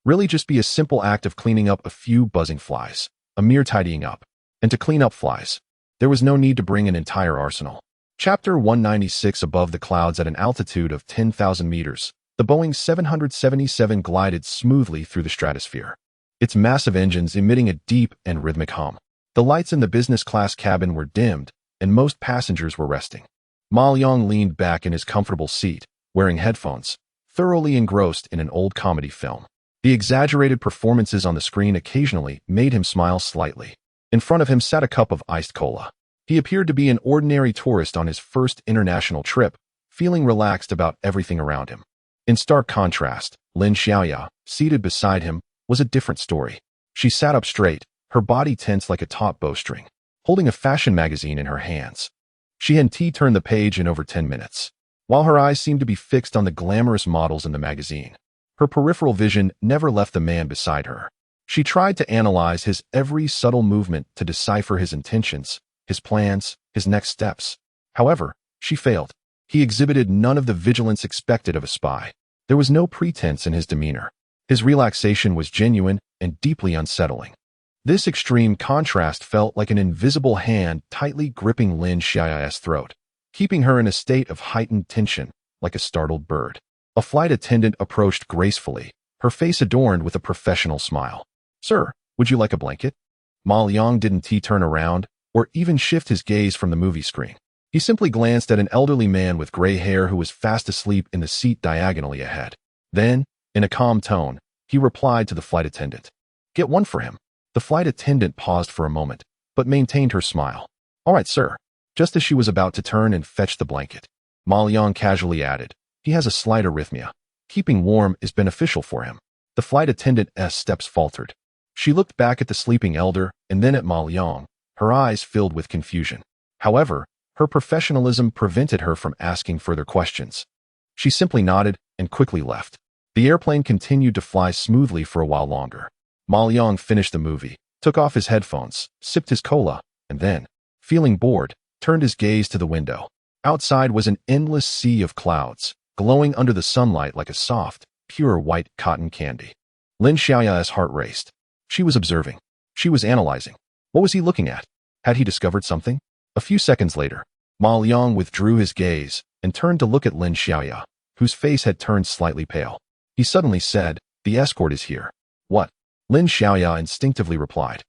really just be a simple act of cleaning up a few buzzing flies, a mere tidying up. And to clean up flies, there was no need to bring an entire arsenal. Chapter 196. Above the clouds at an altitude of 10,000 meters, the Boeing 777 glided smoothly through the stratosphere, its massive engines emitting a deep and rhythmic hum. The lights in the business class cabin were dimmed, and most passengers were resting. Ma Liang leaned back in his comfortable seat, wearing headphones, thoroughly engrossed in an old comedy film. The exaggerated performances on the screen occasionally made him smile slightly. In front of him sat a cup of iced cola. He appeared to be an ordinary tourist on his first international trip, feeling relaxed about everything around him. In stark contrast, Lin Xiaoya, seated beside him, was a different story. She sat up straight, her body tense like a taut bowstring, holding a fashion magazine in her hands. She hadn't turned the page in over 10 minutes, while her eyes seemed to be fixed on the glamorous models in the magazine. Her peripheral vision never left the man beside her. She tried to analyze his every subtle movement to decipher his intentions, his plans, his next steps. However, she failed. He exhibited none of the vigilance expected of a spy. There was no pretense in his demeanor. His relaxation was genuine and deeply unsettling. This extreme contrast felt like an invisible hand tightly gripping Lin Xiaoya's throat, keeping her in a state of heightened tension, like a startled bird. A flight attendant approached gracefully, her face adorned with a professional smile. "Sir, would you like a blanket?" Ma Liang didn't turn around, or even shift his gaze from the movie screen. He simply glanced at an elderly man with gray hair who was fast asleep in the seat diagonally ahead. Then, in a calm tone, he replied to the flight attendant. "Get one for him." The flight attendant paused for a moment, but maintained her smile. "All right, sir." Just as she was about to turn and fetch the blanket, Ma Liang casually added, "He has a slight arrhythmia. Keeping warm is beneficial for him." The flight attendant's steps faltered. She looked back at the sleeping elder and then at Ma Liang, her eyes filled with confusion. However, her professionalism prevented her from asking further questions. She simply nodded and quickly left. The airplane continued to fly smoothly for a while longer. Ma Liang finished the movie, took off his headphones, sipped his cola, and then, feeling bored, turned his gaze to the window. Outside was an endless sea of clouds, glowing under the sunlight like a soft, pure white cotton candy. Lin Xiaoya's heart raced. She was observing. She was analyzing. What was he looking at? Had he discovered something? A few seconds later, Ma Liang withdrew his gaze and turned to look at Lin Xiaoya, whose face had turned slightly pale. He suddenly said, "The escort is here." "What?" Lin Xiaoya instinctively replied,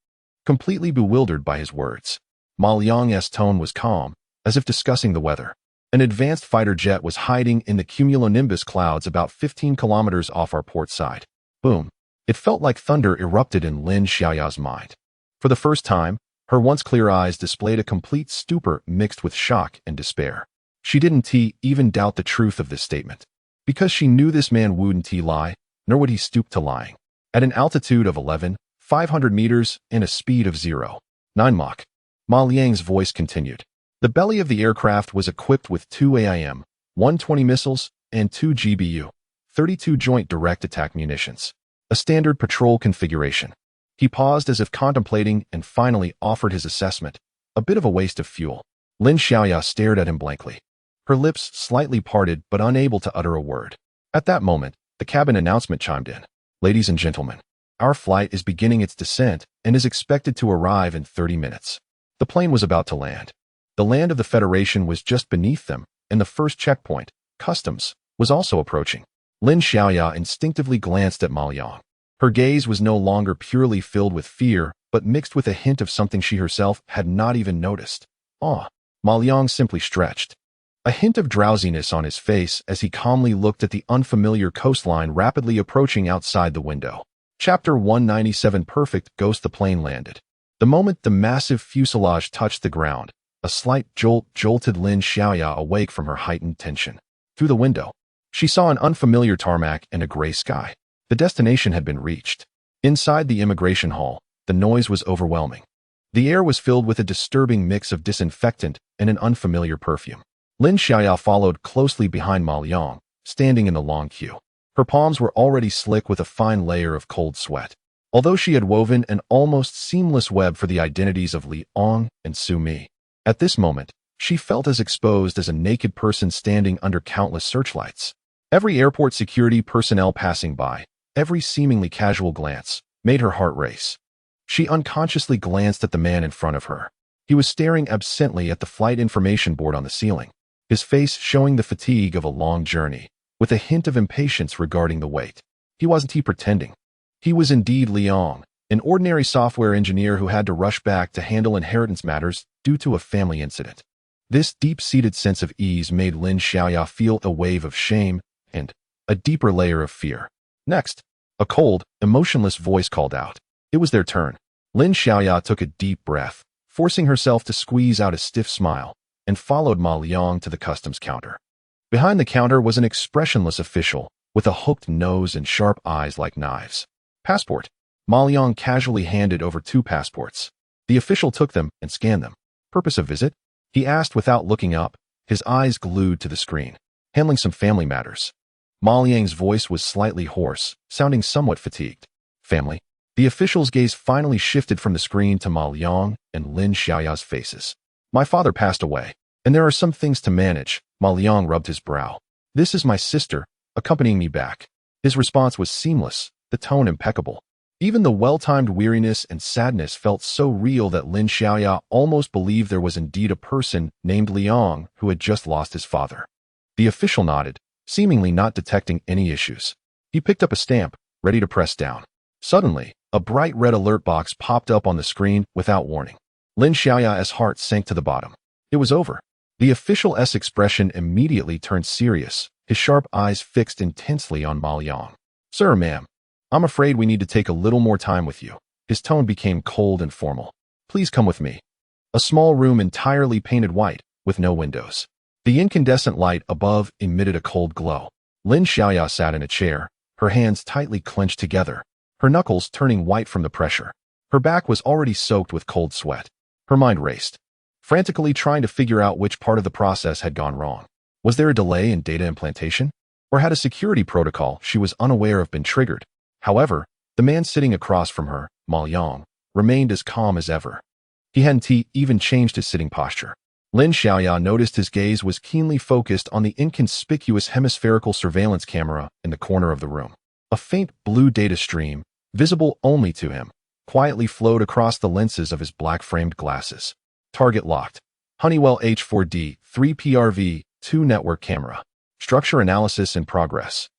completely bewildered by his words. Ma Liang's tone was calm, as if discussing the weather. An advanced fighter jet was hiding in the cumulonimbus clouds about 15 kilometers off our port side. Boom. It felt like thunder erupted in Lin Xiaoya's mind. For the first time, her once clear eyes displayed a complete stupor mixed with shock and despair. She didn't even doubt the truth of this statement, because she knew this man wouldn't lie, nor would he stoop to lying. At an altitude of 11,500 meters and a speed of 0.9 Mach, Ma Liang's voice continued. The belly of the aircraft was equipped with 2 AIM-120 missiles and 2 GBU-32 joint direct attack munitions, a standard patrol configuration. He paused as if contemplating and finally offered his assessment, a bit of a waste of fuel. Lin Xiaoya stared at him blankly, her lips slightly parted but unable to utter a word. At that moment, the cabin announcement chimed in. "Ladies and gentlemen, Our flight is beginning its descent and is expected to arrive in 30 minutes. The plane was about to land. The land of the Federation was just beneath them, and the first checkpoint, customs, was also approaching. Lin Xiaoya instinctively glanced at Ma Liang. Her gaze was no longer purely filled with fear, but mixed with a hint of something she herself had not even noticed. Awe. Ma Liang simply stretched. A hint of drowsiness on his face as he calmly looked at the unfamiliar coastline rapidly approaching outside the window. Chapter 197 Perfect Ghost. The plane landed. The moment the massive fuselage touched the ground, a slight jolt jolted Lin Xiaoya awake from her heightened tension. Through the window, she saw an unfamiliar tarmac and a gray sky. The destination had been reached. Inside the immigration hall, the noise was overwhelming. The air was filled with a disturbing mix of disinfectant and an unfamiliar perfume. Lin Xiaoya followed closely behind Ma Liang, standing in the long queue. Her palms were already slick with a fine layer of cold sweat. Although she had woven an almost seamless web for the identities of Li Ong and Su Mi, at this moment, she felt as exposed as a naked person standing under countless searchlights. Every airport security personnel passing by, every seemingly casual glance, made her heart race. She unconsciously glanced at the man in front of her. He was staring absently at the flight information board on the ceiling, his face showing the fatigue of a long journey, with a hint of impatience regarding the wait. He wasn't pretending. He was indeed Liang, an ordinary software engineer who had to rush back to handle inheritance matters due to a family incident. This deep-seated sense of ease made Lin Xiaoya feel a wave of shame and a deeper layer of fear. Next, a cold, emotionless voice called out. It was their turn. Lin Xiaoya took a deep breath, forcing herself to squeeze out a stiff smile, and followed Ma Liang to the customs counter. Behind the counter was an expressionless official, with a hooked nose and sharp eyes like knives. Passport. Ma Liang casually handed over 2 passports. The official took them and scanned them. Purpose of visit? He asked without looking up, his eyes glued to the screen. Handling some family matters. Ma Liang's voice was slightly hoarse, sounding somewhat fatigued. Family? The official's gaze finally shifted from the screen to Ma Liang and Lin Xiaoya's faces. My father passed away, and there are some things to manage. Ma Liang rubbed his brow. This is my sister, accompanying me back. His response was seamless, the tone impeccable. Even the well-timed weariness and sadness felt so real that Lin Xiaoya almost believed there was indeed a person named Liang who had just lost his father. The official nodded, seemingly not detecting any issues. He picked up a stamp, ready to press down. Suddenly, a bright red alert box popped up on the screen without warning. Lin Xiaoya's heart sank to the bottom. It was over. The official's expression immediately turned serious, his sharp eyes fixed intensely on Ma Liang. Sir, ma'am, I'm afraid we need to take a little more time with you. His tone became cold and formal. Please come with me. A small room entirely painted white, with no windows. The incandescent light above emitted a cold glow. Lin Xiaoya sat in a chair, her hands tightly clenched together, her knuckles turning white from the pressure. Her back was already soaked with cold sweat. Her mind raced, frantically trying to figure out which part of the process had gone wrong. Was there a delay in data implantation? Or had a security protocol she was unaware of been triggered? However, the man sitting across from her, Ma Liang, remained as calm as ever. He hadn't even changed his sitting posture. Lin Xiaoya noticed his gaze was keenly focused on the inconspicuous hemispherical surveillance camera in the corner of the room. A faint blue data stream, visible only to him, quietly flowed across the lenses of his black-framed glasses. Target locked. Honeywell H4D 3PRV 2 network camera. Structure analysis in progress.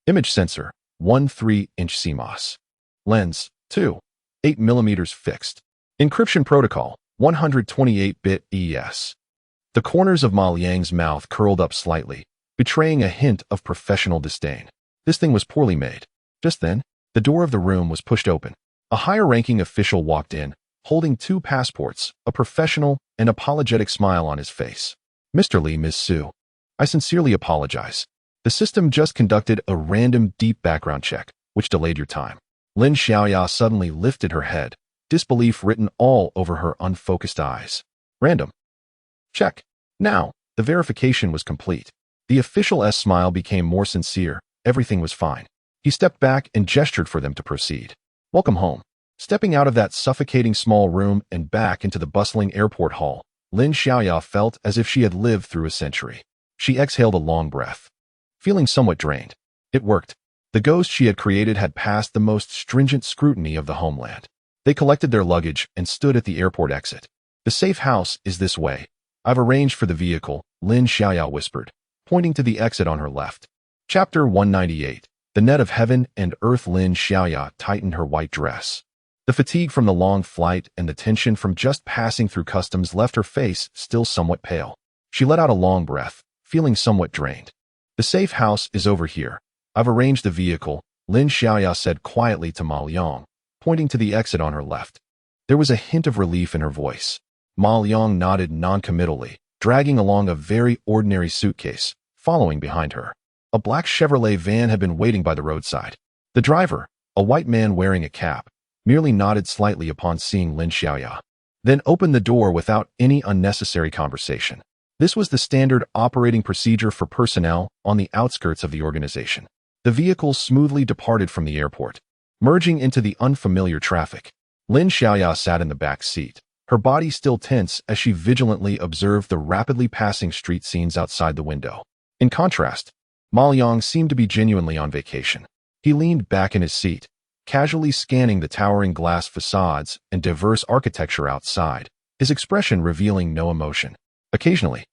Image sensor 1 3-inch CMOS. Lens 2 8mm fixed. Encryption protocol 128-bit ES. The corners of Ma Liang's mouth curled up slightly, betraying a hint of professional disdain. This thing was poorly made. Just then, the door of the room was pushed open. A higher-ranking official walked in, holding 2 passports, a professional and apologetic smile on his face. Mr. Li, Ms. Su, I sincerely apologize. The system just conducted a random deep background check, which delayed your time. Lin Xiaoya suddenly lifted her head, disbelief written all over her unfocused eyes. Random. Check. Now, the verification was complete. The official's smile became more sincere. Everything was fine. He stepped back and gestured for them to proceed. Welcome home. Stepping out of that suffocating small room and back into the bustling airport hall, Lin Xiaoya felt as if she had lived through a century. She exhaled a long breath, feeling somewhat drained. It worked. The ghost she had created had passed the most stringent scrutiny of the homeland. They collected their luggage and stood at the airport exit. The safe house is this way. I've arranged for the vehicle, Lin Xiaoyao whispered, pointing to the exit on her left. Chapter 198. The net of heaven and earth. Lin Xiaoyao tightened her white dress. The fatigue from the long flight and the tension from just passing through customs left her face still somewhat pale. She let out a long breath, feeling somewhat drained. The safe house is over here. I've arranged the vehicle, Lin Xiaoyao said quietly to Ma Liang, pointing to the exit on her left. There was a hint of relief in her voice. Ma Liang nodded noncommittally, dragging along a very ordinary suitcase, following behind her. A black Chevrolet van had been waiting by the roadside. The driver, a white man wearing a cap, merely nodded slightly upon seeing Lin Xiaoyao, then opened the door without any unnecessary conversation. This was the standard operating procedure for personnel on the outskirts of the organization. The vehicle smoothly departed from the airport, merging into the unfamiliar traffic. Lin Xiaoyao sat in the back seat, her body still tense as she vigilantly observed the rapidly passing street scenes outside the window. In contrast, Ma Liang seemed to be genuinely on vacation. He leaned back in his seat, casually scanning the towering glass facades and diverse architecture outside, his expression revealing no emotion. Occasionally,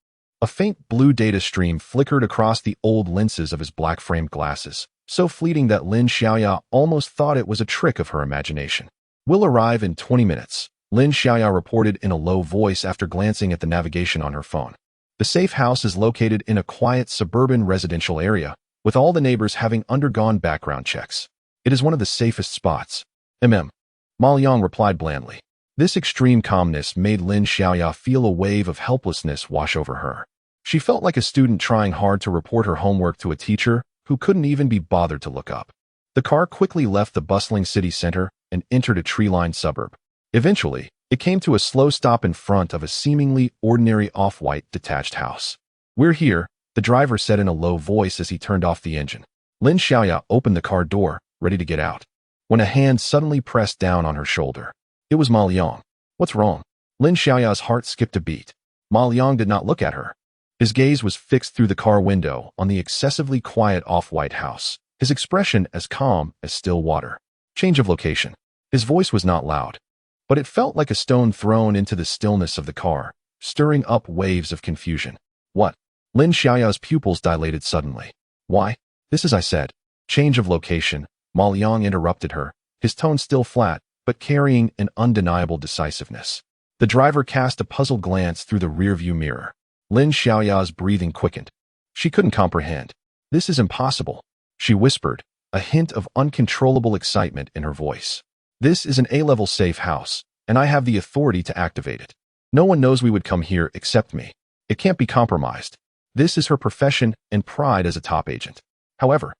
a faint blue data stream flickered across the old lenses of his black-framed glasses, so fleeting that Lin Xiaoyao almost thought it was a trick of her imagination. We'll arrive in 20 minutes, Lin Xiaoyao reported in a low voice after glancing at the navigation on her phone. The safe house is located in a quiet suburban residential area, with all the neighbors having undergone background checks. It is one of the safest spots. Ma Liang replied blandly. This extreme calmness made Lin Xiaoyao feel a wave of helplessness wash over her. She felt like a student trying hard to report her homework to a teacher who couldn't even be bothered to look up. The car quickly left the bustling city center and entered a tree-lined suburb. Eventually, it came to a slow stop in front of a seemingly ordinary off-white detached house. We're here, the driver said in a low voice as he turned off the engine. Lin Xiaoyao opened the car door, ready to get out, when a hand suddenly pressed down on her shoulder. It was Ma Liang. What's wrong? Lin Xiaoyao's heart skipped a beat. Ma Liang did not look at her. His gaze was fixed through the car window on the excessively quiet off-white house, his expression as calm as still water. Change of location. His voice was not loud, but it felt like a stone thrown into the stillness of the car, stirring up waves of confusion. What? Lin Xiaoyao's pupils dilated suddenly. Why? This is I said. Change of location, Ma Liang interrupted her, his tone still flat, but carrying an undeniable decisiveness. The driver cast a puzzled glance through the rearview mirror. Lin Xiaoyao's breathing quickened. She couldn't comprehend. This is impossible, she whispered, a hint of uncontrollable excitement in her voice. This is an A-level safe house, and I have the authority to activate it. No one knows we would come here except me. It can't be compromised. This is her profession and pride as a top agent. However,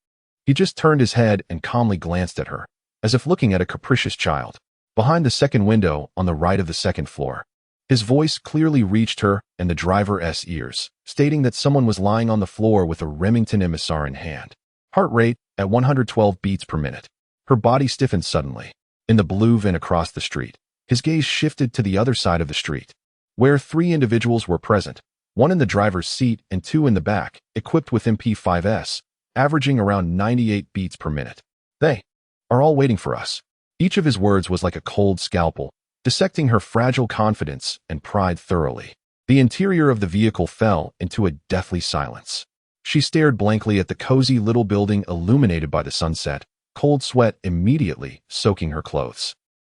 he just turned his head and calmly glanced at her, as if looking at a capricious child. Behind the second window on the right of the second floor, his voice clearly reached her and the driver's ears, stating that someone was lying on the floor with a Remington emissar in hand. Heart rate at 112 beats per minute. Her body stiffened suddenly. In the blue van across the street, his gaze shifted to the other side of the street, where 3 individuals were present, 1 in the driver's seat and 2 in the back, equipped with MP5s, averaging around 98 beats per minute. They are all waiting for us. Each of his words was like a cold scalpel, dissecting her fragile confidence and pride thoroughly. The interior of the vehicle fell into a deathly silence. She stared blankly at the cozy little building illuminated by the sunset, cold sweat immediately soaking her clothes.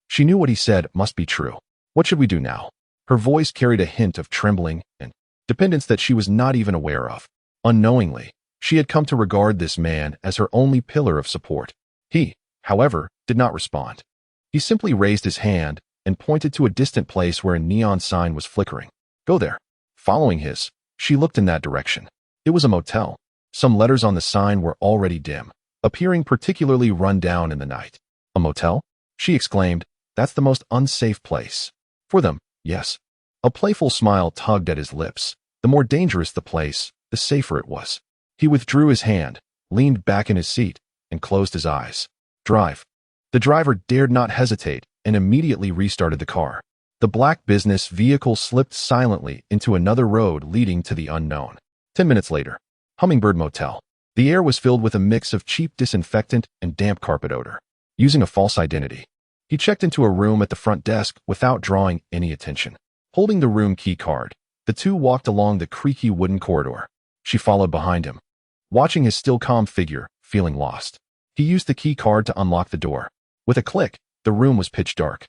She knew what he said must be true. What should we do now? Her voice carried a hint of trembling and dependence that she was not even aware of. Unknowingly, she had come to regard this man as her only pillar of support. He, however, did not respond. He simply raised his hand and pointed to a distant place where a neon sign was flickering. Go there. Following his, she looked in that direction. It was a motel. Some letters on the sign were already dim, appearing particularly run down in the night. A motel? She exclaimed. That's the most unsafe place. For them, yes. A playful smile tugged at his lips. The more dangerous the place, the safer it was. He withdrew his hand, leaned back in his seat, and closed his eyes. Drive. The driver dared not hesitate and immediately restarted the car. The black business vehicle slipped silently into another road leading to the unknown. 10 minutes later, Hummingbird Motel. The air was filled with a mix of cheap disinfectant and damp carpet odor. Using a false identity, he checked into a room at the front desk without drawing any attention. Holding the room key card, the two walked along the creaky wooden corridor. She followed behind him, watching his still calm figure, feeling lost. He used the key card to unlock the door. With a click, the room was pitch dark.